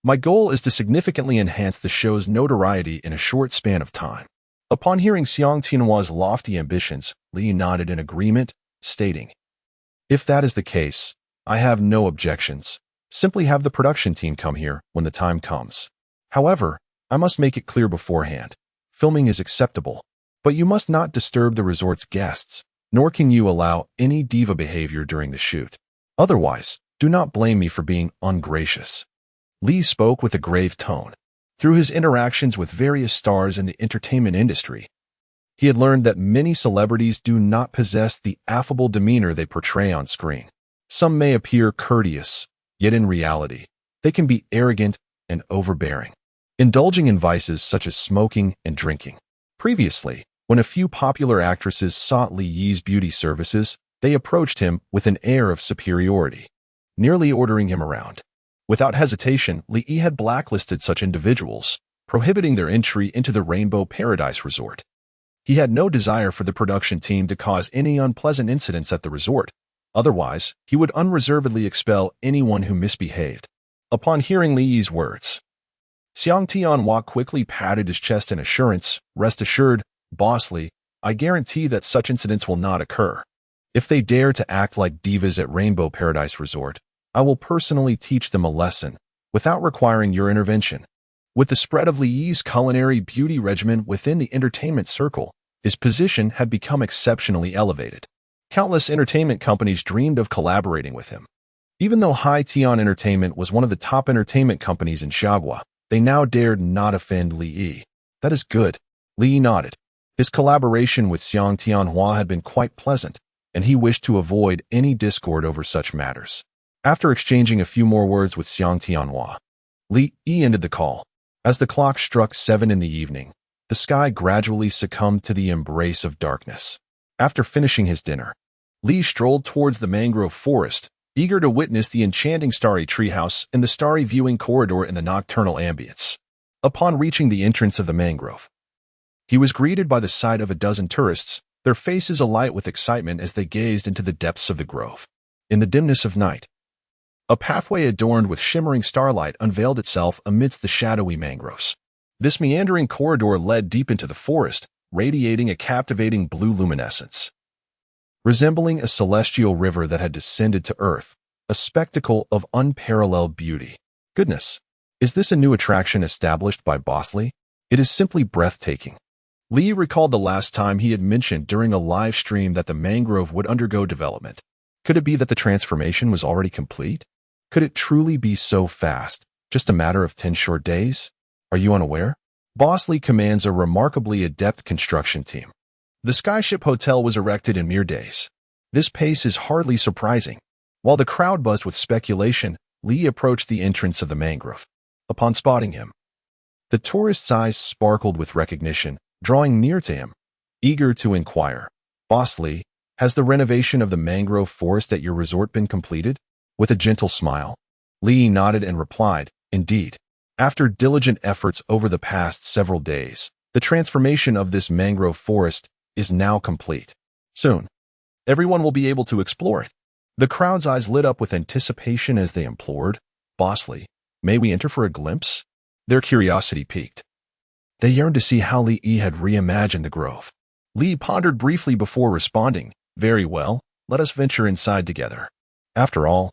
My goal is to significantly enhance the show's notoriety in a short span of time. Upon hearing Xiang Tianhua's lofty ambitions, Li nodded in agreement, stating, If that is the case, I have no objections. Simply have the production team come here when the time comes. However, I must make it clear beforehand. Filming is acceptable, but you must not disturb the resort's guests, nor can you allow any diva behavior during the shoot. Otherwise, do not blame me for being ungracious. Lee spoke with a grave tone. Through his interactions with various stars in the entertainment industry, he had learned that many celebrities do not possess the affable demeanor they portray on screen. Some may appear courteous, yet in reality, they can be arrogant and overbearing, indulging in vices such as smoking and drinking. Previously, when a few popular actresses sought Li Yi's beauty services, they approached him with an air of superiority, nearly ordering him around. Without hesitation, Li Yi had blacklisted such individuals, prohibiting their entry into the Rainbow Paradise Resort. He had no desire for the production team to cause any unpleasant incidents at the resort. Otherwise, he would unreservedly expel anyone who misbehaved. Upon hearing Li Yi's words, Xiang Tianhua quickly patted his chest in assurance. Rest assured, Boss Li, I guarantee that such incidents will not occur. If they dare to act like divas at Rainbow Paradise Resort, I will personally teach them a lesson, without requiring your intervention. With the spread of Li Yi's culinary beauty regimen within the entertainment circle, his position had become exceptionally elevated. Countless entertainment companies dreamed of collaborating with him. Even though Hai Tian Entertainment was one of the top entertainment companies in Xiagua, they now dared not offend Li Yi. That is good. Li Yi nodded. His collaboration with Xiang Tianhua had been quite pleasant, and he wished to avoid any discord over such matters. After exchanging a few more words with Xiang Tianhua, Li Yi ended the call. As the clock struck 7 in the evening, the sky gradually succumbed to the embrace of darkness. After finishing his dinner, Li strolled towards the mangrove forest, eager to witness the enchanting starry treehouse and the starry viewing corridor in the nocturnal ambience. Upon reaching the entrance of the mangrove, he was greeted by the sight of a dozen tourists, their faces alight with excitement as they gazed into the depths of the grove. In the dimness of night, a pathway adorned with shimmering starlight unveiled itself amidst the shadowy mangroves. This meandering corridor led deep into the forest, radiating a captivating blue luminescence. Resembling a celestial river that had descended to earth, a spectacle of unparalleled beauty. Goodness, is this a new attraction established by Boss Li? It is simply breathtaking. Li recalled the last time he had mentioned during a live stream that the mangrove would undergo development. Could it be that the transformation was already complete? Could it truly be so fast, just a matter of 10 short days? Are you unaware? Boss Li commands a remarkably adept construction team. The Skyship Hotel was erected in mere days. This pace is hardly surprising. While the crowd buzzed with speculation, Li approached the entrance of the mangrove. Upon spotting him, the tourist's eyes sparkled with recognition, drawing near to him, eager to inquire, Boss Li, has the renovation of the mangrove forest at your resort been completed? With a gentle smile, Li nodded and replied, indeed. After diligent efforts over the past several days, the transformation of this mangrove forest is now complete. Soon, everyone will be able to explore it. The crowd's eyes lit up with anticipation as they implored, Boss Li, may we enter for a glimpse? Their curiosity piqued. They yearned to see how Li Yi had reimagined the grove. Li pondered briefly before responding, very well, let us venture inside together. After all,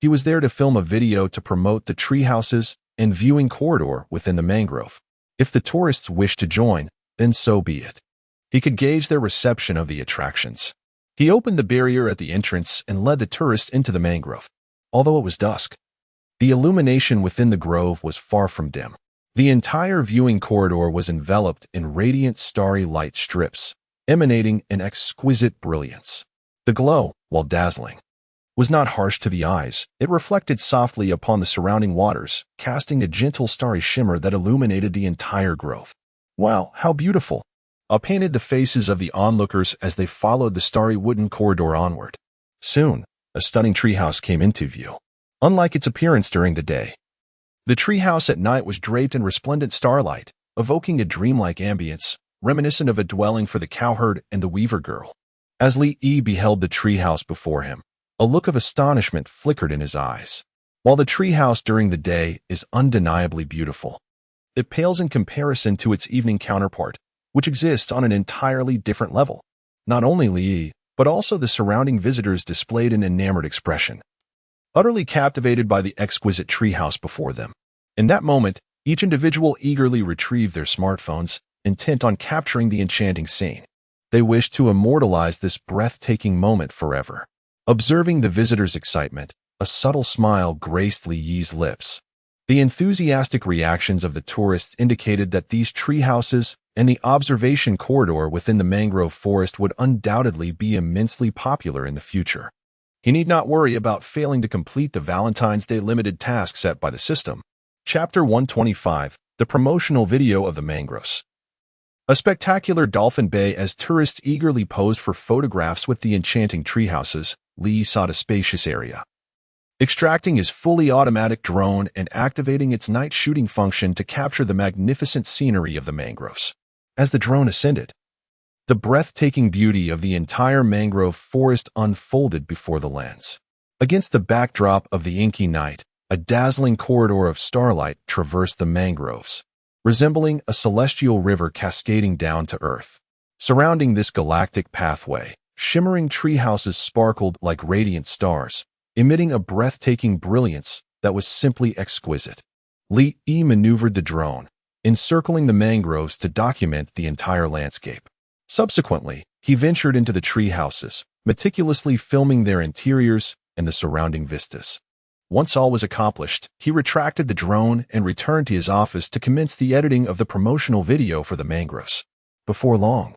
he was there to film a video to promote the tree houses and viewing corridor within the mangrove. If the tourists wished to join, then so be it. He could gauge their reception of the attractions. He opened the barrier at the entrance and led the tourists into the mangrove. Although it was dusk, the illumination within the grove was far from dim. The entire viewing corridor was enveloped in radiant starry light strips, emanating an exquisite brilliance. The glow, while dazzling, was not harsh to the eyes. It reflected softly upon the surrounding waters, casting a gentle starry shimmer that illuminated the entire grove. Wow, how beautiful! Painted the faces of the onlookers as they followed the starry wooden corridor onward. Soon, a stunning treehouse came into view. Unlike its appearance during the day, the treehouse at night was draped in resplendent starlight, evoking a dreamlike ambience, reminiscent of a dwelling for the cowherd and the weaver girl. As Li Yi beheld the treehouse before him, a look of astonishment flickered in his eyes. While the treehouse during the day is undeniably beautiful, it pales in comparison to its evening counterpart, which exists on an entirely different level. Not only Li Yi, but also the surrounding visitors displayed an enamored expression. utterly captivated by the exquisite treehouse before them. In that moment, each individual eagerly retrieved their smartphones, intent on capturing the enchanting scene. They wished to immortalize this breathtaking moment forever. Observing the visitors' excitement, a subtle smile graced Li Yi's lips. The enthusiastic reactions of the tourists indicated that these tree houses and the observation corridor within the mangrove forest would undoubtedly be immensely popular in the future. He need not worry about failing to complete the Valentine's Day limited task set by the system. Chapter 125, The Promotional Video of the Mangroves. A spectacular dolphin bay as tourists eagerly posed for photographs with the enchanting treehouses, Li sought a spacious area. Extracting his fully automatic drone and activating its night shooting function to capture the magnificent scenery of the mangroves. As the drone ascended, the breathtaking beauty of the entire mangrove forest unfolded before the lens. Against the backdrop of the inky night, a dazzling corridor of starlight traversed the mangroves, resembling a celestial river cascading down to earth. Surrounding this galactic pathway, shimmering treehouses sparkled like radiant stars, emitting a breathtaking brilliance that was simply exquisite. Li Yi maneuvered the drone, encircling the mangroves to document the entire landscape. Subsequently, he ventured into the tree houses, meticulously filming their interiors and the surrounding vistas. Once all was accomplished, he retracted the drone and returned to his office to commence the editing of the promotional video for the mangroves. Before long,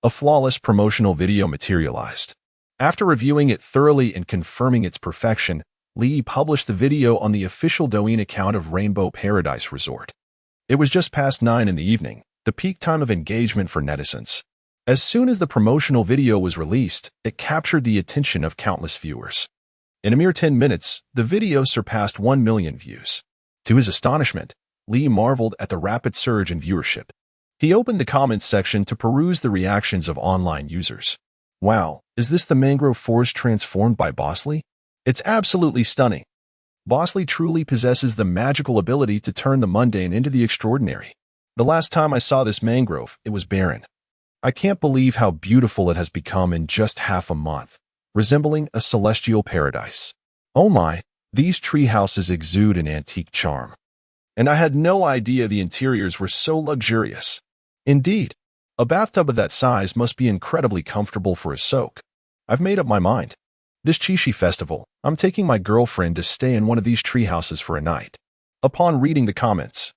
a flawless promotional video materialized. After reviewing it thoroughly and confirming its perfection, Li published the video on the official Douyin account of Rainbow Paradise Resort. It was just past 9 in the evening, the peak time of engagement for netizens. As soon as the promotional video was released, it captured the attention of countless viewers. In a mere 10 minutes, the video surpassed 1 million views. To his astonishment, Li marveled at the rapid surge in viewership. He opened the comments section to peruse the reactions of online users. Wow, is this the mangrove forest transformed by Bosley? It's absolutely stunning. Bosley truly possesses the magical ability to turn the mundane into the extraordinary. The last time I saw this mangrove, it was barren. I can't believe how beautiful it has become in just half a month, resembling a celestial paradise. Oh my, these tree houses exude an antique charm. And I had no idea the interiors were so luxurious. Indeed, a bathtub of that size must be incredibly comfortable for a soak. I've made up my mind. This Qixi festival, I'm taking my girlfriend to stay in one of these tree houses for a night. Upon reading the comments,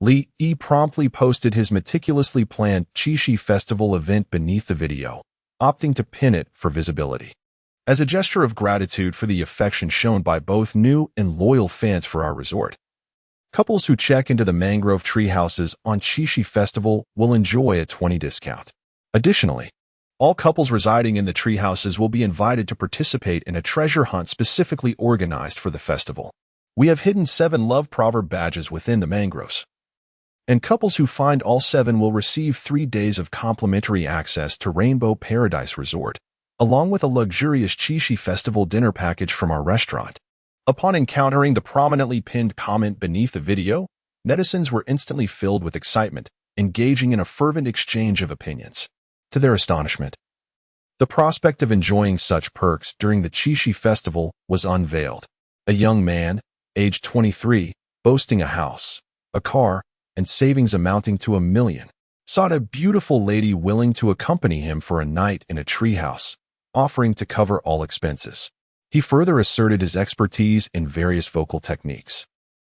Li Yi promptly posted his meticulously planned Qixi festival event beneath the video, opting to pin it for visibility. As a gesture of gratitude for the affection shown by both new and loyal fans for our resort, couples who check into the mangrove tree houses on Qixi Festival will enjoy a 20% discount. Additionally, all couples residing in the tree houses will be invited to participate in a treasure hunt specifically organized for the festival. We have hidden 7 love proverb badges within the mangroves, and couples who find all 7 will receive 3 days of complimentary access to Rainbow Paradise Resort, along with a luxurious Qixi Festival dinner package from our restaurant. Upon encountering the prominently pinned comment beneath the video, netizens were instantly filled with excitement, engaging in a fervent exchange of opinions. To their astonishment, the prospect of enjoying such perks during the Qixi Festival was unveiled. A young man, aged 23, boasting a house, a car, and savings amounting to $1 million, sought a beautiful lady willing to accompany him for a night in a treehouse, offering to cover all expenses. He further asserted his expertise in various vocal techniques,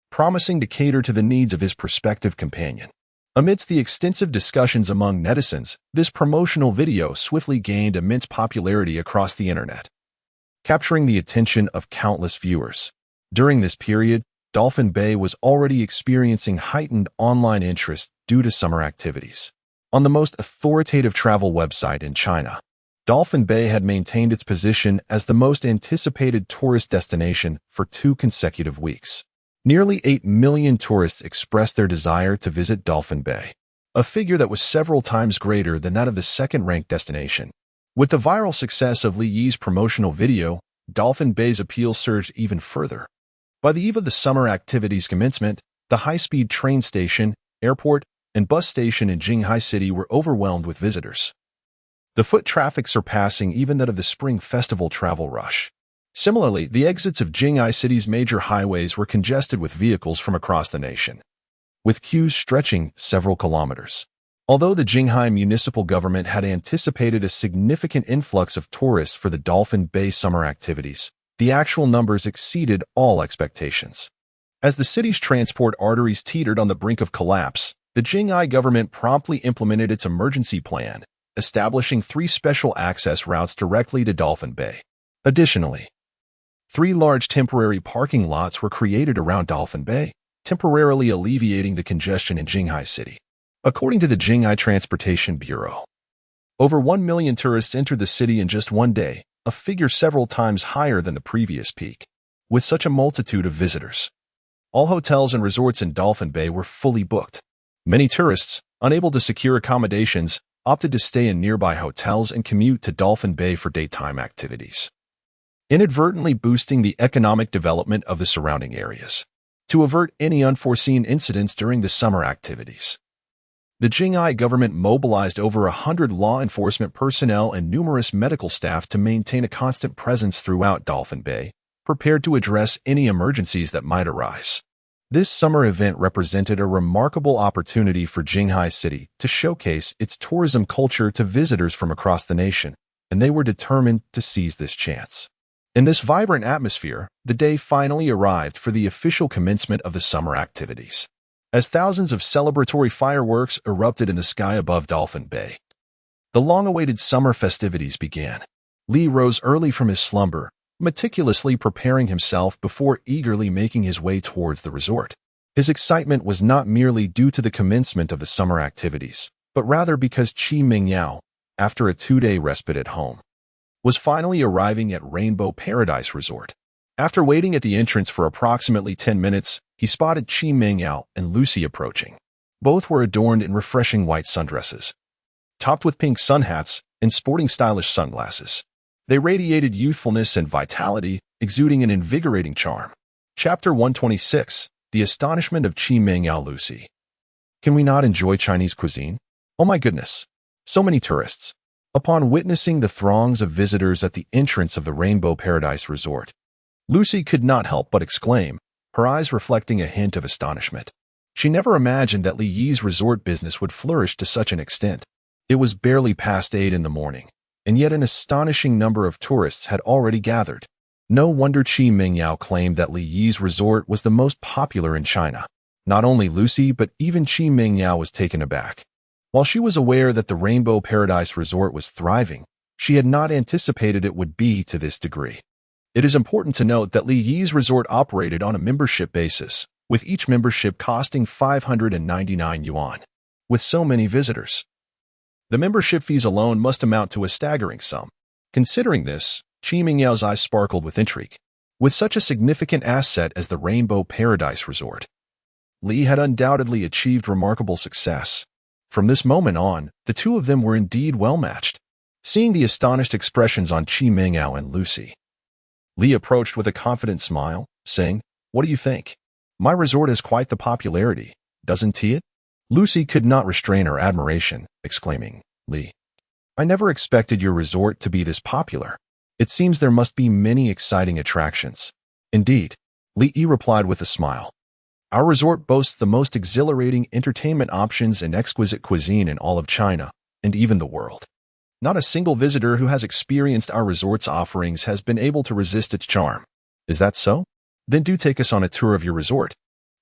promising to cater to the needs of his prospective companion. Amidst the extensive discussions among netizens, this promotional video swiftly gained immense popularity across the internet, capturing the attention of countless viewers. During this period, Dolphin Bay was already experiencing heightened online interest due to summer activities. On the most authoritative travel website in China, Dolphin Bay had maintained its position as the most anticipated tourist destination for 2 consecutive weeks. Nearly 8 million tourists expressed their desire to visit Dolphin Bay, a figure that was several times greater than that of the second-ranked destination. With the viral success of Li Yi's promotional video, Dolphin Bay's appeal surged even further. By the eve of the summer activities' commencement, the high-speed train station, airport, and bus station in Jinghai City were overwhelmed with visitors, the foot traffic surpassing even that of the Spring Festival travel rush. Similarly, the exits of Jinghai City's major highways were congested with vehicles from across the nation, with queues stretching several kilometers. Although the Jinghai municipal government had anticipated a significant influx of tourists for the Dolphin Bay summer activities, the actual numbers exceeded all expectations. As the city's transport arteries teetered on the brink of collapse, the Jinghai government promptly implemented its emergency plan, establishing 3 special access routes directly to Dolphin Bay. Additionally, 3 large temporary parking lots were created around Dolphin Bay, temporarily alleviating the congestion in Jinghai City. According to the Jinghai Transportation Bureau, over 1 million tourists entered the city in just one day, a figure several times higher than the previous peak. With such a multitude of visitors, all hotels and resorts in Dolphin Bay were fully booked. Many tourists, unable to secure accommodations, opted to stay in nearby hotels and commute to Dolphin Bay for daytime activities, inadvertently boosting the economic development of the surrounding areas. To avert any unforeseen incidents during the summer activities, the Jinghai government mobilized over 100 law enforcement personnel and numerous medical staff to maintain a constant presence throughout Dolphin Bay, prepared to address any emergencies that might arise. This summer event represented a remarkable opportunity for Jinghai City to showcase its tourism culture to visitors from across the nation, and they were determined to seize this chance. In this vibrant atmosphere, the day finally arrived for the official commencement of the summer activities. As thousands of celebratory fireworks erupted in the sky above Dolphin Bay, the long-awaited summer festivities began. Lee rose early from his slumber, meticulously preparing himself before eagerly making his way towards the resort. His excitement was not merely due to the commencement of the summer activities, but rather because Qi Mingyao, after a 2-day respite at home, was finally arriving at Rainbow Paradise Resort. After waiting at the entrance for approximately 10 minutes, he spotted Qi Mingyao and Lucy approaching. Both were adorned in refreshing white sundresses, topped with pink sun hats and sporting stylish sunglasses. They radiated youthfulness and vitality, exuding an invigorating charm. Chapter 126, The Astonishment of Qi Mingyao Lucy. Can we not enjoy Chinese cuisine? Oh my goodness, so many tourists. Upon witnessing the throngs of visitors at the entrance of the Rainbow Paradise Resort, Lucy could not help but exclaim, her eyes reflecting a hint of astonishment. She never imagined that Li Yi's resort business would flourish to such an extent. It was barely past 8 in the morning, and yet an astonishing number of tourists had already gathered. No wonder Qi Mingyao claimed that Li Yi's resort was the most popular in China. Not only Lucy, but even Qi Mingyao was taken aback. While she was aware that the Rainbow Paradise Resort was thriving, she had not anticipated it would be to this degree. It is important to note that Li Yi's resort operated on a membership basis, with each membership costing 599 yuan. With so many visitors, the membership fees alone must amount to a staggering sum. Considering this, Qi Mingyao's eyes sparkled with intrigue. With such a significant asset as the Rainbow Paradise Resort, Li had undoubtedly achieved remarkable success. From this moment on, the two of them were indeed well matched. Seeing the astonished expressions on Qi Mingyao and Lucy, Li approached with a confident smile, saying, "What do you think? My resort has quite the popularity, doesn't it?" Lucy could not restrain her admiration, exclaiming, "Li, I never expected your resort to be this popular. It seems there must be many exciting attractions." "Indeed," Li Yi replied with a smile. "Our resort boasts the most exhilarating entertainment options and exquisite cuisine in all of China, and even the world. Not a single visitor who has experienced our resort's offerings has been able to resist its charm. Is that so? Then do take us on a tour of your resort,"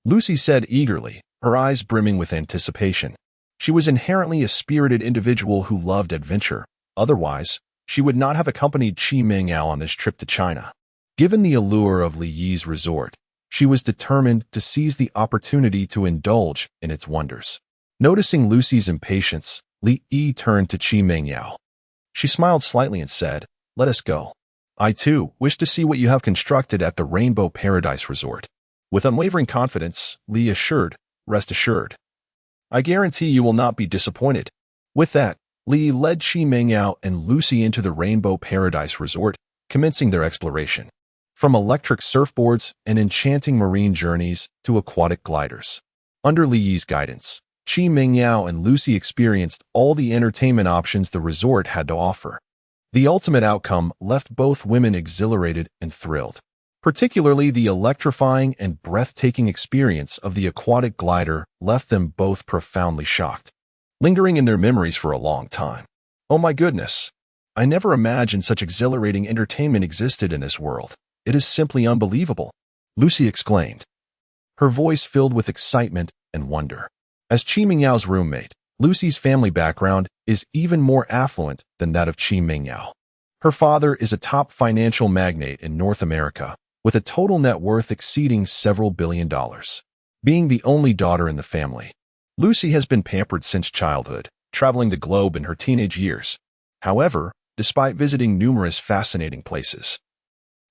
Lucy said eagerly, her eyes brimming with anticipation. She was inherently a spirited individual who loved adventure. Otherwise, she would not have accompanied Qi Mingyao on this trip to China. Given the allure of Li Yi's resort, she was determined to seize the opportunity to indulge in its wonders. Noticing Lucy's impatience, Li Yi turned to Qi Mingyao. She smiled slightly and said, "Let us go. I too wish to see what you have constructed at the Rainbow Paradise Resort." With unwavering confidence, Li assured, "Rest assured. I guarantee you will not be disappointed." With that, Li led Qi Mingyao and Lucy into the Rainbow Paradise Resort, commencing their exploration. From electric surfboards and enchanting marine journeys to aquatic gliders, under Li Yi's guidance, Qi Mingyao and Lucy experienced all the entertainment options the resort had to offer. The ultimate outcome left both women exhilarated and thrilled. Particularly the electrifying and breathtaking experience of the aquatic glider left them both profoundly shocked, lingering in their memories for a long time. Oh my goodness! I never imagined such exhilarating entertainment existed in this world. It is simply unbelievable, Lucy exclaimed, her voice filled with excitement and wonder. As Qi Mingyao's roommate, Lucy's family background is even more affluent than that of Qi Mingyao. Her father is a top financial magnate in North America, with a total net worth exceeding several $billion. Being the only daughter in the family, Lucy has been pampered since childhood, traveling the globe in her teenage years. However, despite visiting numerous fascinating places,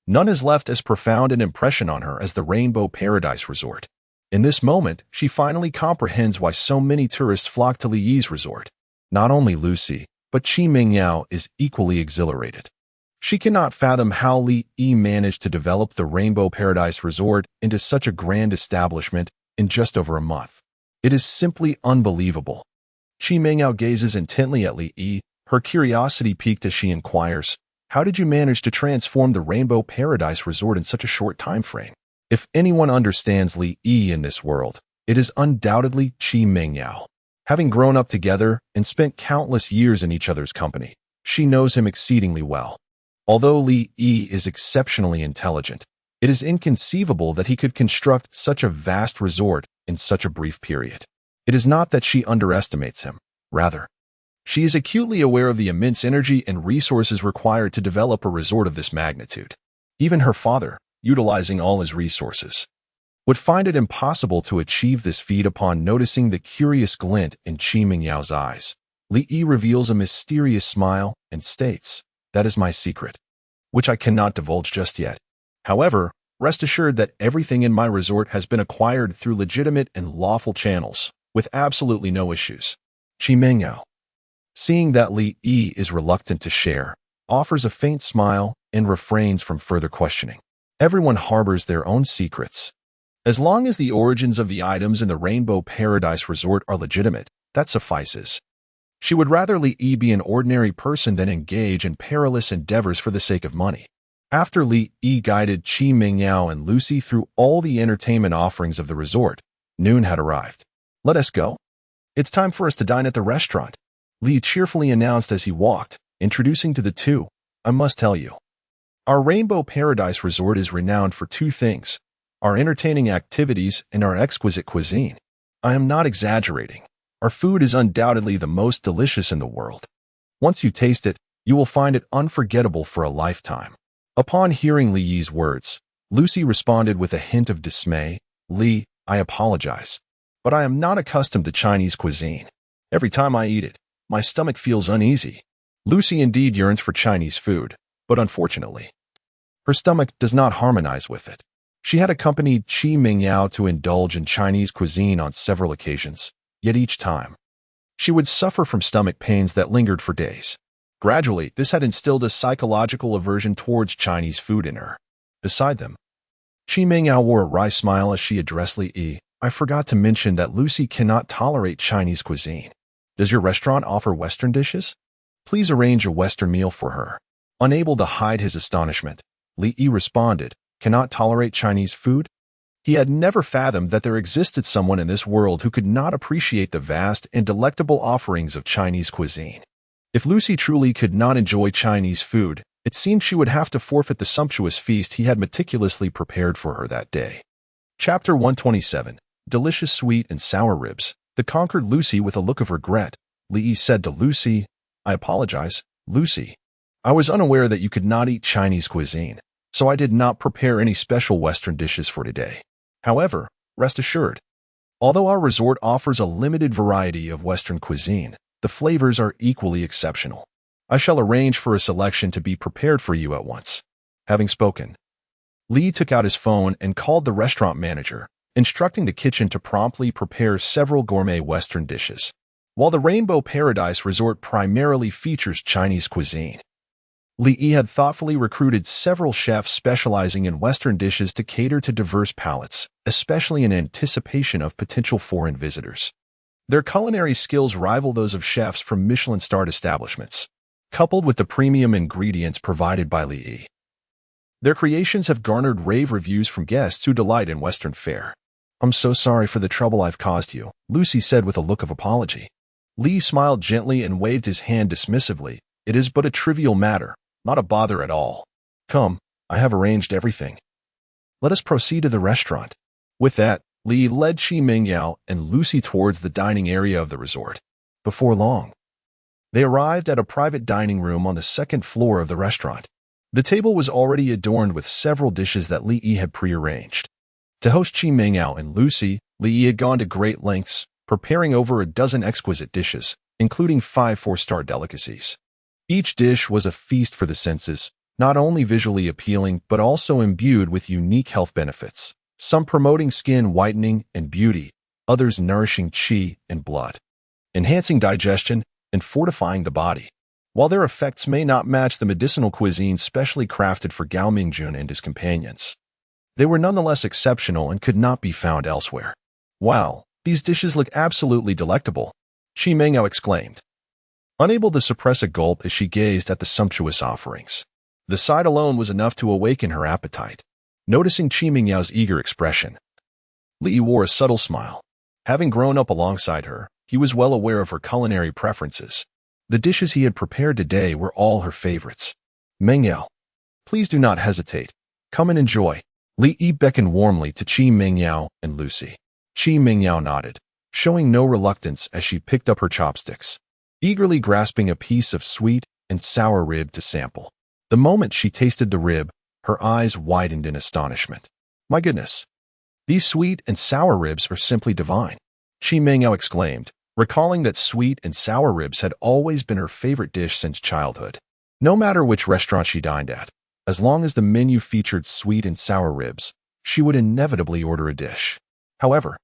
none has left as profound an impression on her as the Rainbow Paradise Resort. In this moment, she finally comprehends why so many tourists flock to Li Yi's resort. Not only Lucy, but Qi Mingyao is equally exhilarated. She cannot fathom how Li Yi managed to develop the Rainbow Paradise Resort into such a grand establishment in just over a month. It is simply unbelievable. Qi Mingyao gazes intently at Li Yi, her curiosity piqued as she inquires, "How did you manage to transform the Rainbow Paradise Resort in such a short time frame?" If anyone understands Li Yi in this world, it is undoubtedly Qi Mingyao. Having grown up together and spent countless years in each other's company, she knows him exceedingly well. Although Li Yi is exceptionally intelligent, it is inconceivable that he could construct such a vast resort in such a brief period. It is not that she underestimates him. Rather, she is acutely aware of the immense energy and resources required to develop a resort of this magnitude. Even her father, utilizing all his resources, would find it impossible to achieve this feat. Upon noticing the curious glint in Qi Mingyao's eyes, Li Yi reveals a mysterious smile and states, "That is my secret, which I cannot divulge just yet. However, rest assured that everything in my resort has been acquired through legitimate and lawful channels, with absolutely no issues." Qi Mingyao, seeing that Li Yi is reluctant to share, offers a faint smile and refrains from further questioning. Everyone harbors their own secrets. As long as the origins of the items in the Rainbow Paradise Resort are legitimate, that suffices. She would rather Li Yi be an ordinary person than engage in perilous endeavors for the sake of money. After Li Yi guided Qi Mingyao and Lucy through all the entertainment offerings of the resort, noon had arrived. "Let us go. It's time for us to dine at the restaurant," Li cheerfully announced as he walked, introducing to the two, "I must tell you, our Rainbow Paradise Resort is renowned for two things: our entertaining activities and our exquisite cuisine. I am not exaggerating. Our food is undoubtedly the most delicious in the world. Once you taste it, you will find it unforgettable for a lifetime." Upon hearing Li Yi's words, Lucy responded with a hint of dismay, "Li, I apologize, but I am not accustomed to Chinese cuisine. Every time I eat it, my stomach feels uneasy." Lucy indeed yearns for Chinese food, but unfortunately, her stomach does not harmonize with it. She had accompanied Qi Mingyao to indulge in Chinese cuisine on several occasions, yet each time, she would suffer from stomach pains that lingered for days. Gradually, this had instilled a psychological aversion towards Chinese food in her. Beside them, Qi Mingyao wore a wry smile as she addressed Li Yi. "I forgot to mention that Lucy cannot tolerate Chinese cuisine. Does your restaurant offer Western dishes? Please arrange a Western meal for her." Unable to hide his astonishment, Li Yi responded, "Cannot tolerate Chinese food?" He had never fathomed that there existed someone in this world who could not appreciate the vast and delectable offerings of Chinese cuisine. If Lucy truly could not enjoy Chinese food, it seemed she would have to forfeit the sumptuous feast he had meticulously prepared for her that day. Chapter 127. Delicious sweet and sour ribs. That conquered Lucy with a look of regret. Li Yi said to Lucy, "I apologize, Lucy. I was unaware that you could not eat Chinese cuisine, so I did not prepare any special Western dishes for today. However, rest assured, although our resort offers a limited variety of Western cuisine, the flavors are equally exceptional. I shall arrange for a selection to be prepared for you at once." Having spoken, Li took out his phone and called the restaurant manager, instructing the kitchen to promptly prepare several gourmet Western dishes. While the Rainbow Paradise Resort primarily features Chinese cuisine, Li Yi had thoughtfully recruited several chefs specializing in Western dishes to cater to diverse palates, especially in anticipation of potential foreign visitors. Their culinary skills rival those of chefs from Michelin-starred establishments. coupled with the premium ingredients provided by Li. Their creations have garnered rave reviews from guests who delight in Western fare. "I'm so sorry for the trouble I've caused you," Lucy said with a look of apology. Li smiled gently and waved his hand dismissively. "It is but a trivial matter, not a bother at all. Come, I have arranged everything. Let us proceed to the restaurant." With that, Li led Qi Mingyao and Lucy towards the dining area of the resort. Before long, they arrived at a private dining room on the second floor of the restaurant. The table was already adorned with several dishes that Li had prearranged. To host Qi Mingyao and Lucy, Li had gone to great lengths, preparing over a dozen exquisite dishes, including 5 four-star delicacies. Each dish was a feast for the senses, not only visually appealing but also imbued with unique health benefits, some promoting skin whitening and beauty, others nourishing qi and blood, enhancing digestion and fortifying the body. While their effects may not match the medicinal cuisine specially crafted for Gao Mingjun and his companions, they were nonetheless exceptional and could not be found elsewhere. "Wow, these dishes look absolutely delectable," Qi Mingyao exclaimed, unable to suppress a gulp as she gazed at the sumptuous offerings. The sight alone was enough to awaken her appetite. Noticing Qi Mingyao's eager expression, Li wore a subtle smile. Having grown up alongside her, he was well aware of her culinary preferences. The dishes he had prepared today were all her favorites. "Mingyao, please do not hesitate. Come and enjoy." Li beckoned warmly to Qi Mingyao and Lucy. Qi Mingyao nodded, showing no reluctance as she picked up her chopsticks, eagerly grasping a piece of sweet and sour rib to sample. The moment she tasted the rib, her eyes widened in astonishment. "My goodness, these sweet and sour ribs are simply divine," Qi Mingyao exclaimed, recalling that sweet and sour ribs had always been her favorite dish since childhood. No matter which restaurant she dined at, as long as the menu featured sweet and sour ribs, she would inevitably order a dish. However,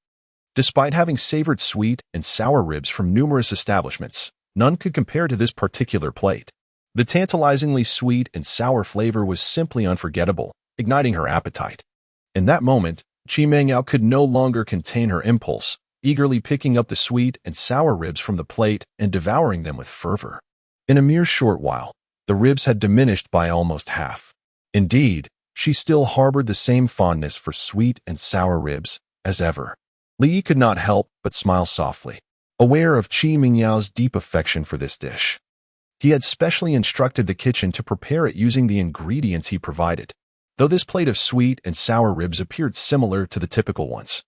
despite having savored sweet and sour ribs from numerous establishments, none could compare to this particular plate. The tantalizingly sweet and sour flavor was simply unforgettable, igniting her appetite. In that moment, Qi Mingyao could no longer contain her impulse, eagerly picking up the sweet and sour ribs from the plate and devouring them with fervor. In a mere short while, the ribs had diminished by almost half. Indeed, she still harbored the same fondness for sweet and sour ribs as ever. Li could not help but smile softly, aware of Qi Mingyao's deep affection for this dish. He had specially instructed the kitchen to prepare it using the ingredients he provided. Though this plate of sweet and sour ribs appeared similar to the typical ones,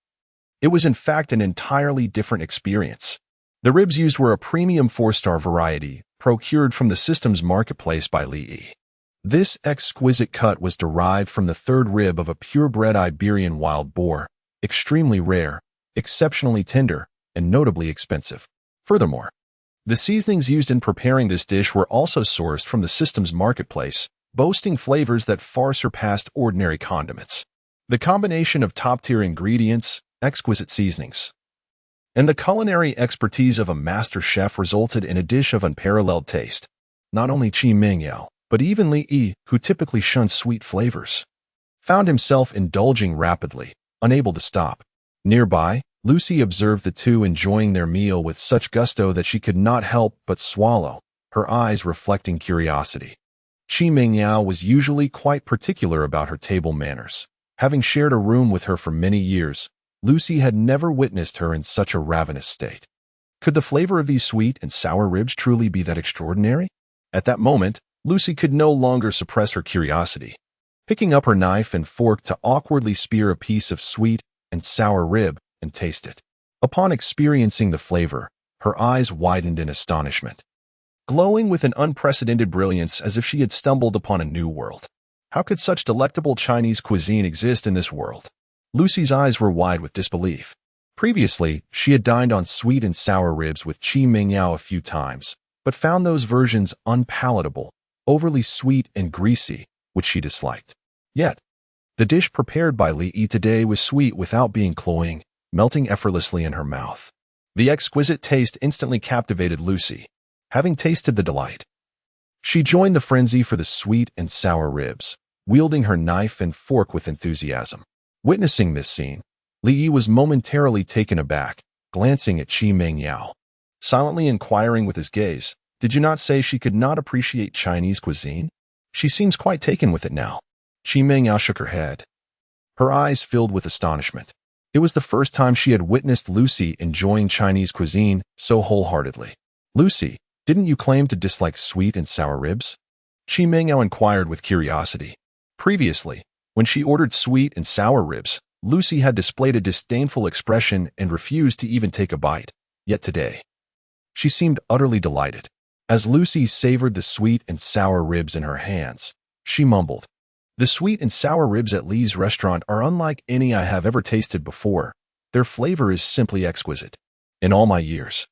it was in fact an entirely different experience. The ribs used were a premium 4-star variety, procured from the system's marketplace by Li. This exquisite cut was derived from the third rib of a purebred Iberian wild boar, extremely rare, exceptionally tender, and notably expensive. Furthermore, the seasonings used in preparing this dish were also sourced from the system's marketplace, boasting flavors that far surpassed ordinary condiments. The combination of top-tier ingredients, exquisite seasonings, and the culinary expertise of a master chef resulted in a dish of unparalleled taste. Not only Qi Mingyao, but even Li, who typically shunned sweet flavors, found himself indulging rapidly, unable to stop. Nearby, Lucy observed the two enjoying their meal with such gusto that she could not help but swallow, her eyes reflecting curiosity. Qi Mingyao was usually quite particular about her table manners. Having shared a room with her for many years, Lucy had never witnessed her in such a ravenous state. Could the flavor of these sweet and sour ribs truly be that extraordinary? At that moment, Lucy could no longer suppress her curiosity. Picking up her knife and fork to awkwardly spear a piece of sweet and sour rib and taste it. Upon experiencing the flavor, her eyes widened in astonishment, glowing with an unprecedented brilliance as if she had stumbled upon a new world. How could such delectable Chinese cuisine exist in this world? Lucy's eyes were wide with disbelief. Previously, she had dined on sweet and sour ribs with Qi Mingyao a few times, but found those versions unpalatable, overly sweet and greasy, which she disliked. Yet, the dish prepared by Li today was sweet without being cloying, melting effortlessly in her mouth. The exquisite taste instantly captivated Lucy. Having tasted the delight, she joined the frenzy for the sweet and sour ribs, wielding her knife and fork with enthusiasm. Witnessing this scene, Li was momentarily taken aback, glancing at Qi Mingyao, silently inquiring with his gaze, Did you not say she could not appreciate Chinese cuisine? She seems quite taken with it now. Qi Mengyao shook her head. Her eyes filled with astonishment. It was the first time she had witnessed Lucy enjoying Chinese cuisine so wholeheartedly. Lucy, didn't you claim to dislike sweet and sour ribs? Qi Mengyao inquired with curiosity. Previously, when she ordered sweet and sour ribs, Lucy had displayed a disdainful expression and refused to even take a bite. Yet today, she seemed utterly delighted. As Lucy savored the sweet and sour ribs in her hands, she mumbled, "The sweet and sour ribs at Li's restaurant are unlike any I have ever tasted before. Their flavor is simply exquisite. In all my years,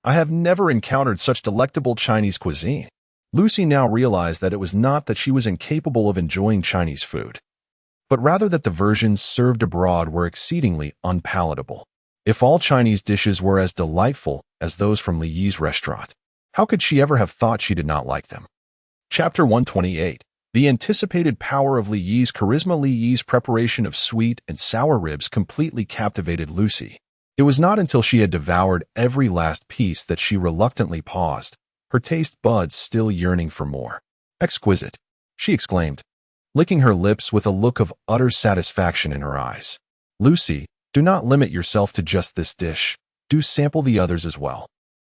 I have never encountered such delectable Chinese cuisine." Lucy now realized that it was not that she was incapable of enjoying Chinese food, but rather that the versions served abroad were exceedingly unpalatable. If all Chinese dishes were as delightful as those from Li's restaurant, how could she ever have thought she did not like them? Chapter 128. The anticipated power of Li's charisma. Li's preparation of sweet and sour ribs completely captivated Lucy. It was not until she had devoured every last piece that she reluctantly paused, her taste buds still yearning for more. "Exquisite," she exclaimed, licking her lips with a look of utter satisfaction in her eyes. "Lucy, do not limit yourself to just this dish. Do sample the others as well.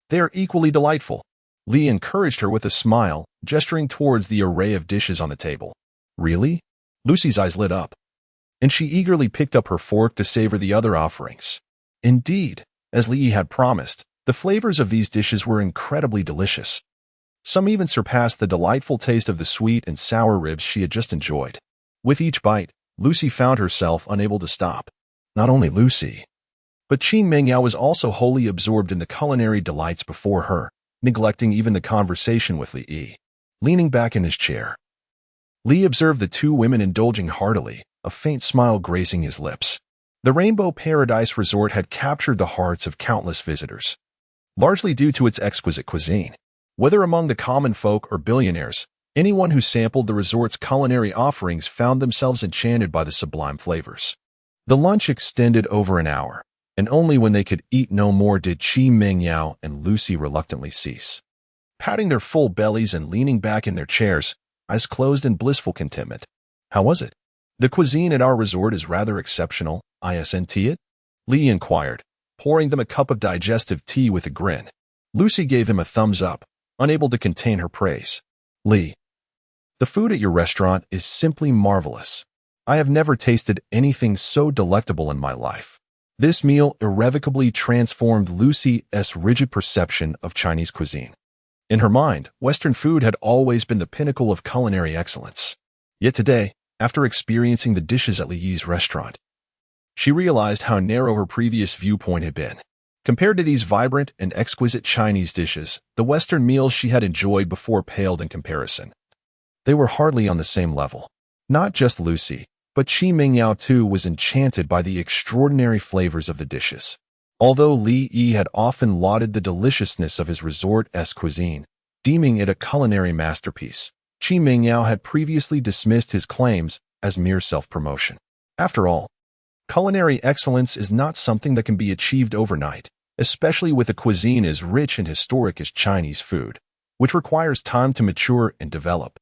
They are equally delightful." Li encouraged her with a smile, gesturing towards the array of dishes on the table. "Really?" Lucy's eyes lit up, and she eagerly picked up her fork to savor the other offerings. Indeed, as Li had promised, the flavors of these dishes were incredibly delicious. Some even surpassed the delightful taste of the sweet and sour ribs she had just enjoyed. With each bite, Lucy found herself unable to stop. Not only Lucy, but Qi Mengyao was also wholly absorbed in the culinary delights before her, neglecting even the conversation with Li. Leaning back in his chair, Li observed the two women indulging heartily, a faint smile gracing his lips. The Rainbow Paradise Resort had captured the hearts of countless visitors, largely due to its exquisite cuisine. Whether among the common folk or billionaires, anyone who sampled the resort's culinary offerings found themselves enchanted by the sublime flavors. The lunch extended over an hour, and only when they could eat no more did Qi Mengyao and Lucy reluctantly cease. Patting their full bellies and leaning back in their chairs, eyes closed in blissful contentment. "How was it?" "The cuisine at our resort is rather exceptional, isn't it?" Li inquired, pouring them a cup of digestive tea with a grin. Lucy gave him a thumbs up, unable to contain her praise. "Li, the food at your restaurant is simply marvelous. I have never tasted anything so delectable in my life." This meal irrevocably transformed Lucy's rigid perception of Chinese cuisine. In her mind, Western food had always been the pinnacle of culinary excellence. Yet today, after experiencing the dishes at Li's restaurant, she realized how narrow her previous viewpoint had been. Compared to these vibrant and exquisite Chinese dishes, the Western meals she had enjoyed before paled in comparison. They were hardly on the same level. Not just Lucy, but Qi Mengyao too was enchanted by the extraordinary flavors of the dishes. Although Li had often lauded the deliciousness of his resort-esque cuisine, deeming it a culinary masterpiece, Qi Mengyao had previously dismissed his claims as mere self-promotion. After all, culinary excellence is not something that can be achieved overnight, especially with a cuisine as rich and historic as Chinese food, which requires time to mature and develop.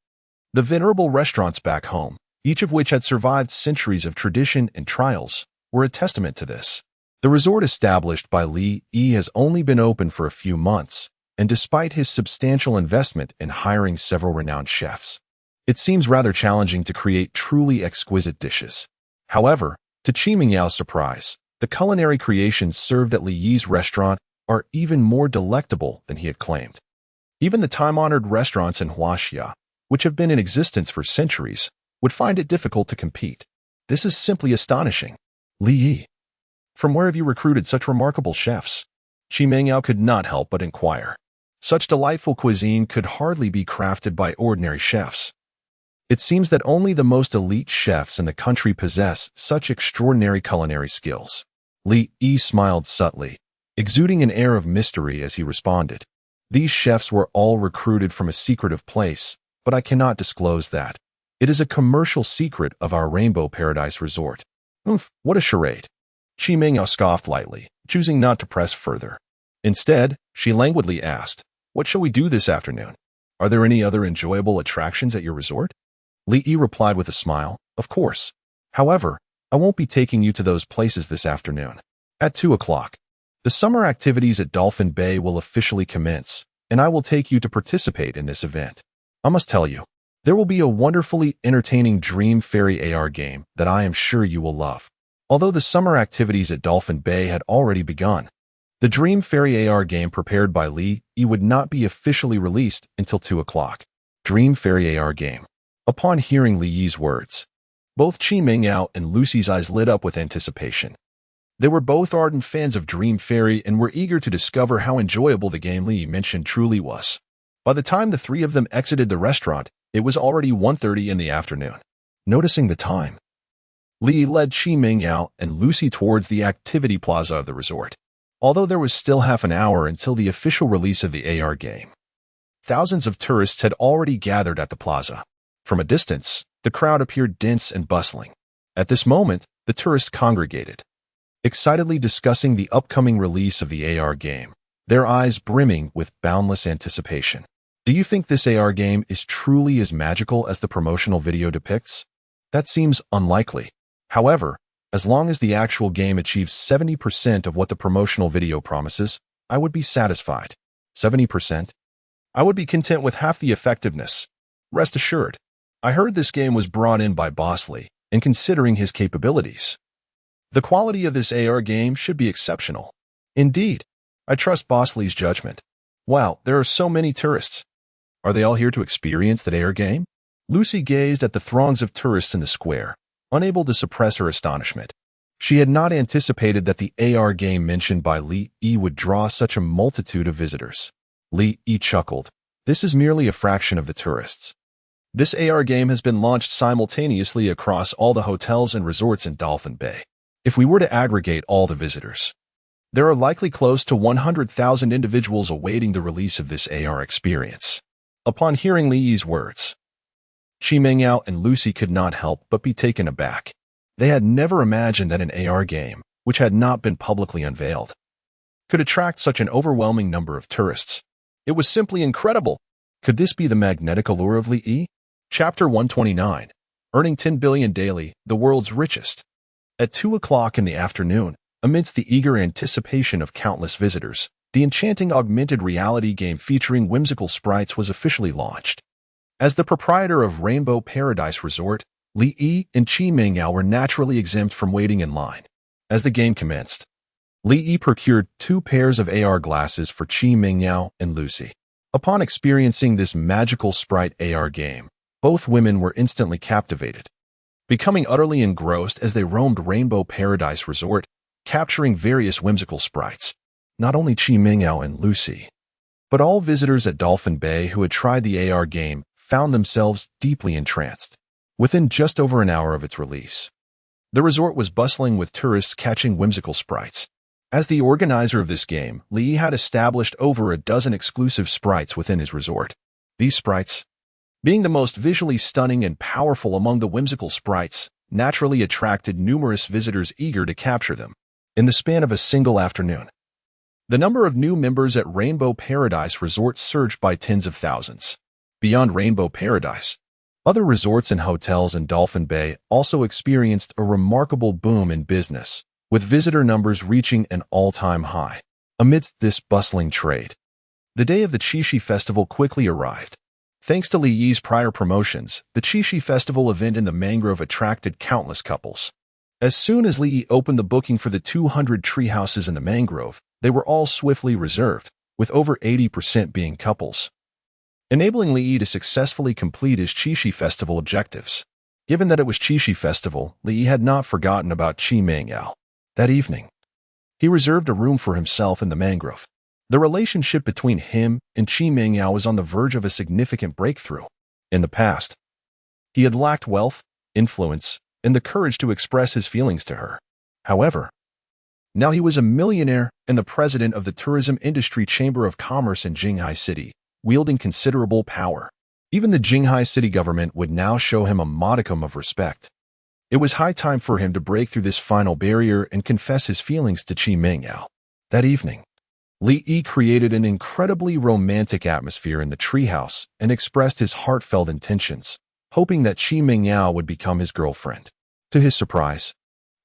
The venerable restaurants back home, each of which had survived centuries of tradition and trials, were a testament to this. The resort established by Li has only been open for a few months, and despite his substantial investment in hiring several renowned chefs, it seems rather challenging to create truly exquisite dishes. However, to Qi Mengyao's surprise, the culinary creations served at Li's restaurant are even more delectable than he had claimed. Even the time-honored restaurants in Huaxia, which have been in existence for centuries, would find it difficult to compete. This is simply astonishing. "Li, from where have you recruited such remarkable chefs?" Qi Mengyao could not help but inquire. Such delightful cuisine could hardly be crafted by ordinary chefs. It seems that only the most elite chefs in the country possess such extraordinary culinary skills. Li smiled subtly, exuding an air of mystery as he responded. "These chefs were all recruited from a secretive place, but I cannot disclose that. It is a commercial secret of our Rainbow Paradise Resort." What a charade. Qi Mengyao scoffed lightly, choosing not to press further. Instead, she languidly asked, What shall we do this afternoon? Are there any other enjoyable attractions at your resort? Li Yi replied with a smile, of course. However, I won't be taking you to those places this afternoon. At 2 o'clock, the summer activities at Dolphin Bay will officially commence, and I will take you to participate in this event. I must tell you, there will be a wonderfully entertaining Dream Fairy AR game that I am sure you will love. Although the summer activities at Dolphin Bay had already begun, the Dream Fairy AR game prepared by Li Yi would not be officially released until 2 o'clock. Dream Fairy AR game. Upon hearing Li Yi's words, both Qi Mingyao and Lucy's eyes lit up with anticipation. They were both ardent fans of Dream Fairy and were eager to discover how enjoyable the game Li Yi mentioned truly was. By the time the three of them exited the restaurant, it was already 1:30 in the afternoon. Noticing the time, Li Yi led Qi Mingyao and Lucy towards the activity plaza of the resort. Although there was still half an hour until the official release of the AR game, thousands of tourists had already gathered at the plaza. From a distance, the crowd appeared dense and bustling. At this moment, the tourists congregated, excitedly discussing the upcoming release of the AR game, their eyes brimming with boundless anticipation. Do you think this AR game is truly as magical as the promotional video depicts? That seems unlikely. However, as long as the actual game achieves 70% of what the promotional video promises, I would be satisfied. 70%? I would be content with half the effectiveness. Rest assured, I heard this game was brought in by Boss Lee, and considering his capabilities, the quality of this AR game should be exceptional. Indeed, I trust Boss Lee's judgment. Wow, there are so many tourists. Are they all here to experience that AR game? Lucy gazed at the throngs of tourists in the square, unable to suppress her astonishment. She had not anticipated that the AR game mentioned by Li Yi would draw such a multitude of visitors. Li Yi chuckled. This is merely a fraction of the tourists. This AR game has been launched simultaneously across all the hotels and resorts in Dolphin Bay. If we were to aggregate all the visitors, there are likely close to 100,000 individuals awaiting the release of this AR experience. Upon hearing Li Yi's words, Qi Mingyao and Lucy could not help but be taken aback. They had never imagined that an AR game, which had not been publicly unveiled, could attract such an overwhelming number of tourists. It was simply incredible. Could this be the magnetic allure of Li Yi? Chapter 129. Earning 10 billion daily, the world's richest. At 2 o'clock in the afternoon, amidst the eager anticipation of countless visitors, the enchanting augmented reality game featuring whimsical sprites was officially launched. As the proprietor of Rainbow Paradise Resort, Li Yi and Qi Mingyao were naturally exempt from waiting in line. As the game commenced, Li Yi procured 2 pairs of AR glasses for Qi Mingyao and Lucy. Upon experiencing this magical sprite AR game, both women were instantly captivated, becoming utterly engrossed as they roamed Rainbow Paradise Resort, capturing various whimsical sprites. Not only Qi Mingyao and Lucy, but all visitors at Dolphin Bay who had tried the AR game found themselves deeply entranced. Within just over an hour of its release, the resort was bustling with tourists catching whimsical sprites. As the organizer of this game, Li Yi had established over a dozen exclusive sprites within his resort. These sprites, being the most visually stunning and powerful among the whimsical sprites, naturally attracted numerous visitors eager to capture them. In the span of a single afternoon, the number of new members at Rainbow Paradise Resort surged by tens of thousands. Beyond Rainbow Paradise, other resorts and hotels in Dolphin Bay also experienced a remarkable boom in business, with visitor numbers reaching an all-time high. Amidst this bustling trade, the day of the Qixi Festival quickly arrived. Thanks to Li Yi's prior promotions, the Qixi Festival event in the mangrove attracted countless couples. As soon as Li Yi opened the booking for the 200 tree houses in the mangrove, they were all swiftly reserved, with over 80% being couples, enabling Li Yi to successfully complete his Qixi Festival objectives. Given that it was Qixi Festival, Li Yi had not forgotten about Qi Mingyao. That evening, he reserved a room for himself in the mangrove. The relationship between him and Qi Mingyao was on the verge of a significant breakthrough. In the past, he had lacked wealth, influence, and the courage to express his feelings to her. However, now he was a millionaire and the president of the Tourism Industry Chamber of Commerce in Jinghai City, wielding considerable power. Even the Jinghai city government would now show him a modicum of respect. It was high time for him to break through this final barrier and confess his feelings to Qi Mingyao. That evening, Li Yi created an incredibly romantic atmosphere in the treehouse and expressed his heartfelt intentions, hoping that Qi Mingyao would become his girlfriend. To his surprise,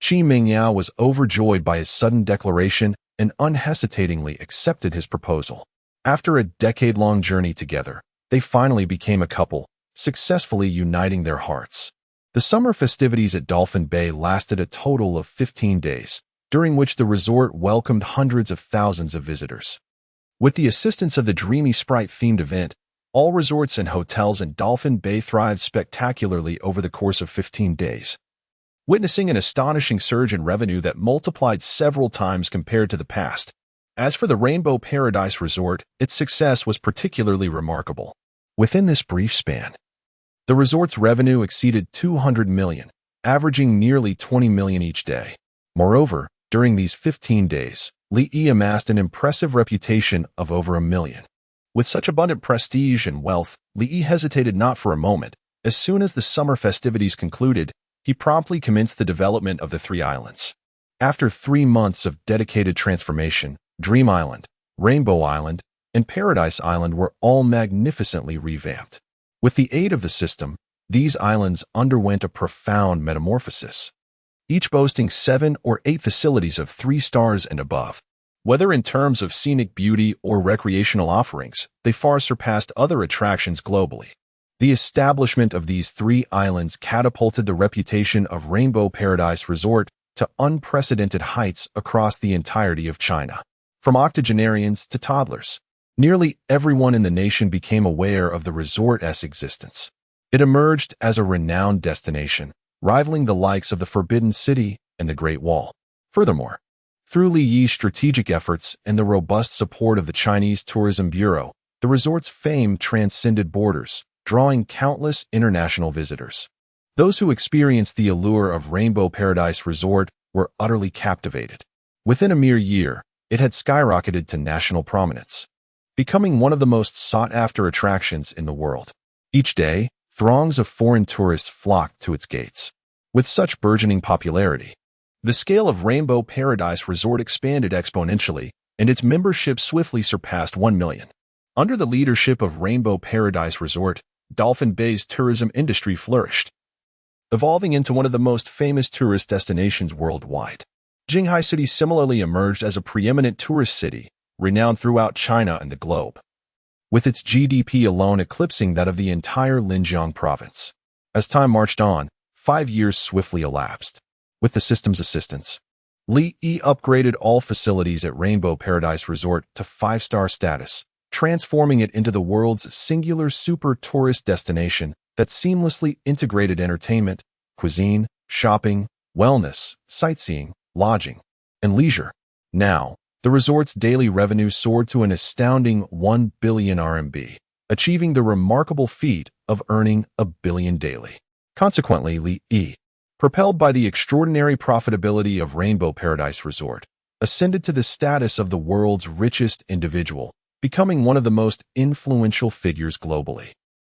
Qi Mingyao was overjoyed by his sudden declaration and unhesitatingly accepted his proposal. After a decade-long journey together, they finally became a couple, successfully uniting their hearts. The summer festivities at Dolphin Bay lasted a total of 15 days, during which the resort welcomed hundreds of thousands of visitors. With the assistance of the Dreamy Sprite-themed event, all resorts and hotels in Dolphin Bay thrived spectacularly over the course of 15 days, witnessing an astonishing surge in revenue that multiplied several times compared to the past. As for the Rainbow Paradise Resort, its success was particularly remarkable. Within this brief span, the resort's revenue exceeded 200 million, averaging nearly 20 million each day. Moreover, during these 15 days, Li Yi amassed an impressive reputation of over 1 million. With such abundant prestige and wealth, Li Yi hesitated not for a moment. As soon as the summer festivities concluded, he promptly commenced the development of the 3 islands. After 3 months of dedicated transformation, Dream Island, Rainbow Island, and Paradise Island were all magnificently revamped. With the aid of the system, these islands underwent a profound metamorphosis, each boasting 7 or 8 facilities of 3 stars and above. Whether in terms of scenic beauty or recreational offerings, they far surpassed other attractions globally. The establishment of these 3 islands catapulted the reputation of Rainbow Paradise Resort to unprecedented heights across the entirety of China. From octogenarians to toddlers, nearly everyone in the nation became aware of the resort's existence. It emerged as a renowned destination, rivaling the likes of the Forbidden City and the Great Wall. Furthermore, through Li Yi's strategic efforts and the robust support of the Chinese Tourism Bureau, the resort's fame transcended borders, drawing countless international visitors. Those who experienced the allure of Rainbow Paradise Resort were utterly captivated. Within a mere year, it had skyrocketed to national prominence, becoming one of the most sought-after attractions in the world. Each day, throngs of foreign tourists flocked to its gates. With such burgeoning popularity, the scale of Rainbow Paradise Resort expanded exponentially, and its membership swiftly surpassed 1 million. Under the leadership of Rainbow Paradise Resort, Dolphin Bay's tourism industry flourished, evolving into one of the most famous tourist destinations worldwide. Jinghai City similarly emerged as a preeminent tourist city, renowned throughout China and the globe, with its GDP alone eclipsing that of the entire Linjiang province. As time marched on, 5 years swiftly elapsed. With the system's assistance, Li Yi upgraded all facilities at Rainbow Paradise Resort to 5-star status, transforming it into the world's singular super tourist destination that seamlessly integrated entertainment, cuisine, shopping, wellness, sightseeing, lodging, and leisure. Now, the resort's daily revenue soared to an astounding 1 billion RMB, achieving the remarkable feat of earning 1 billion daily. Consequently, Li Yi, propelled by the extraordinary profitability of Rainbow Paradise Resort, ascended to the status of the world's richest individual, becoming one of the most influential figures globally.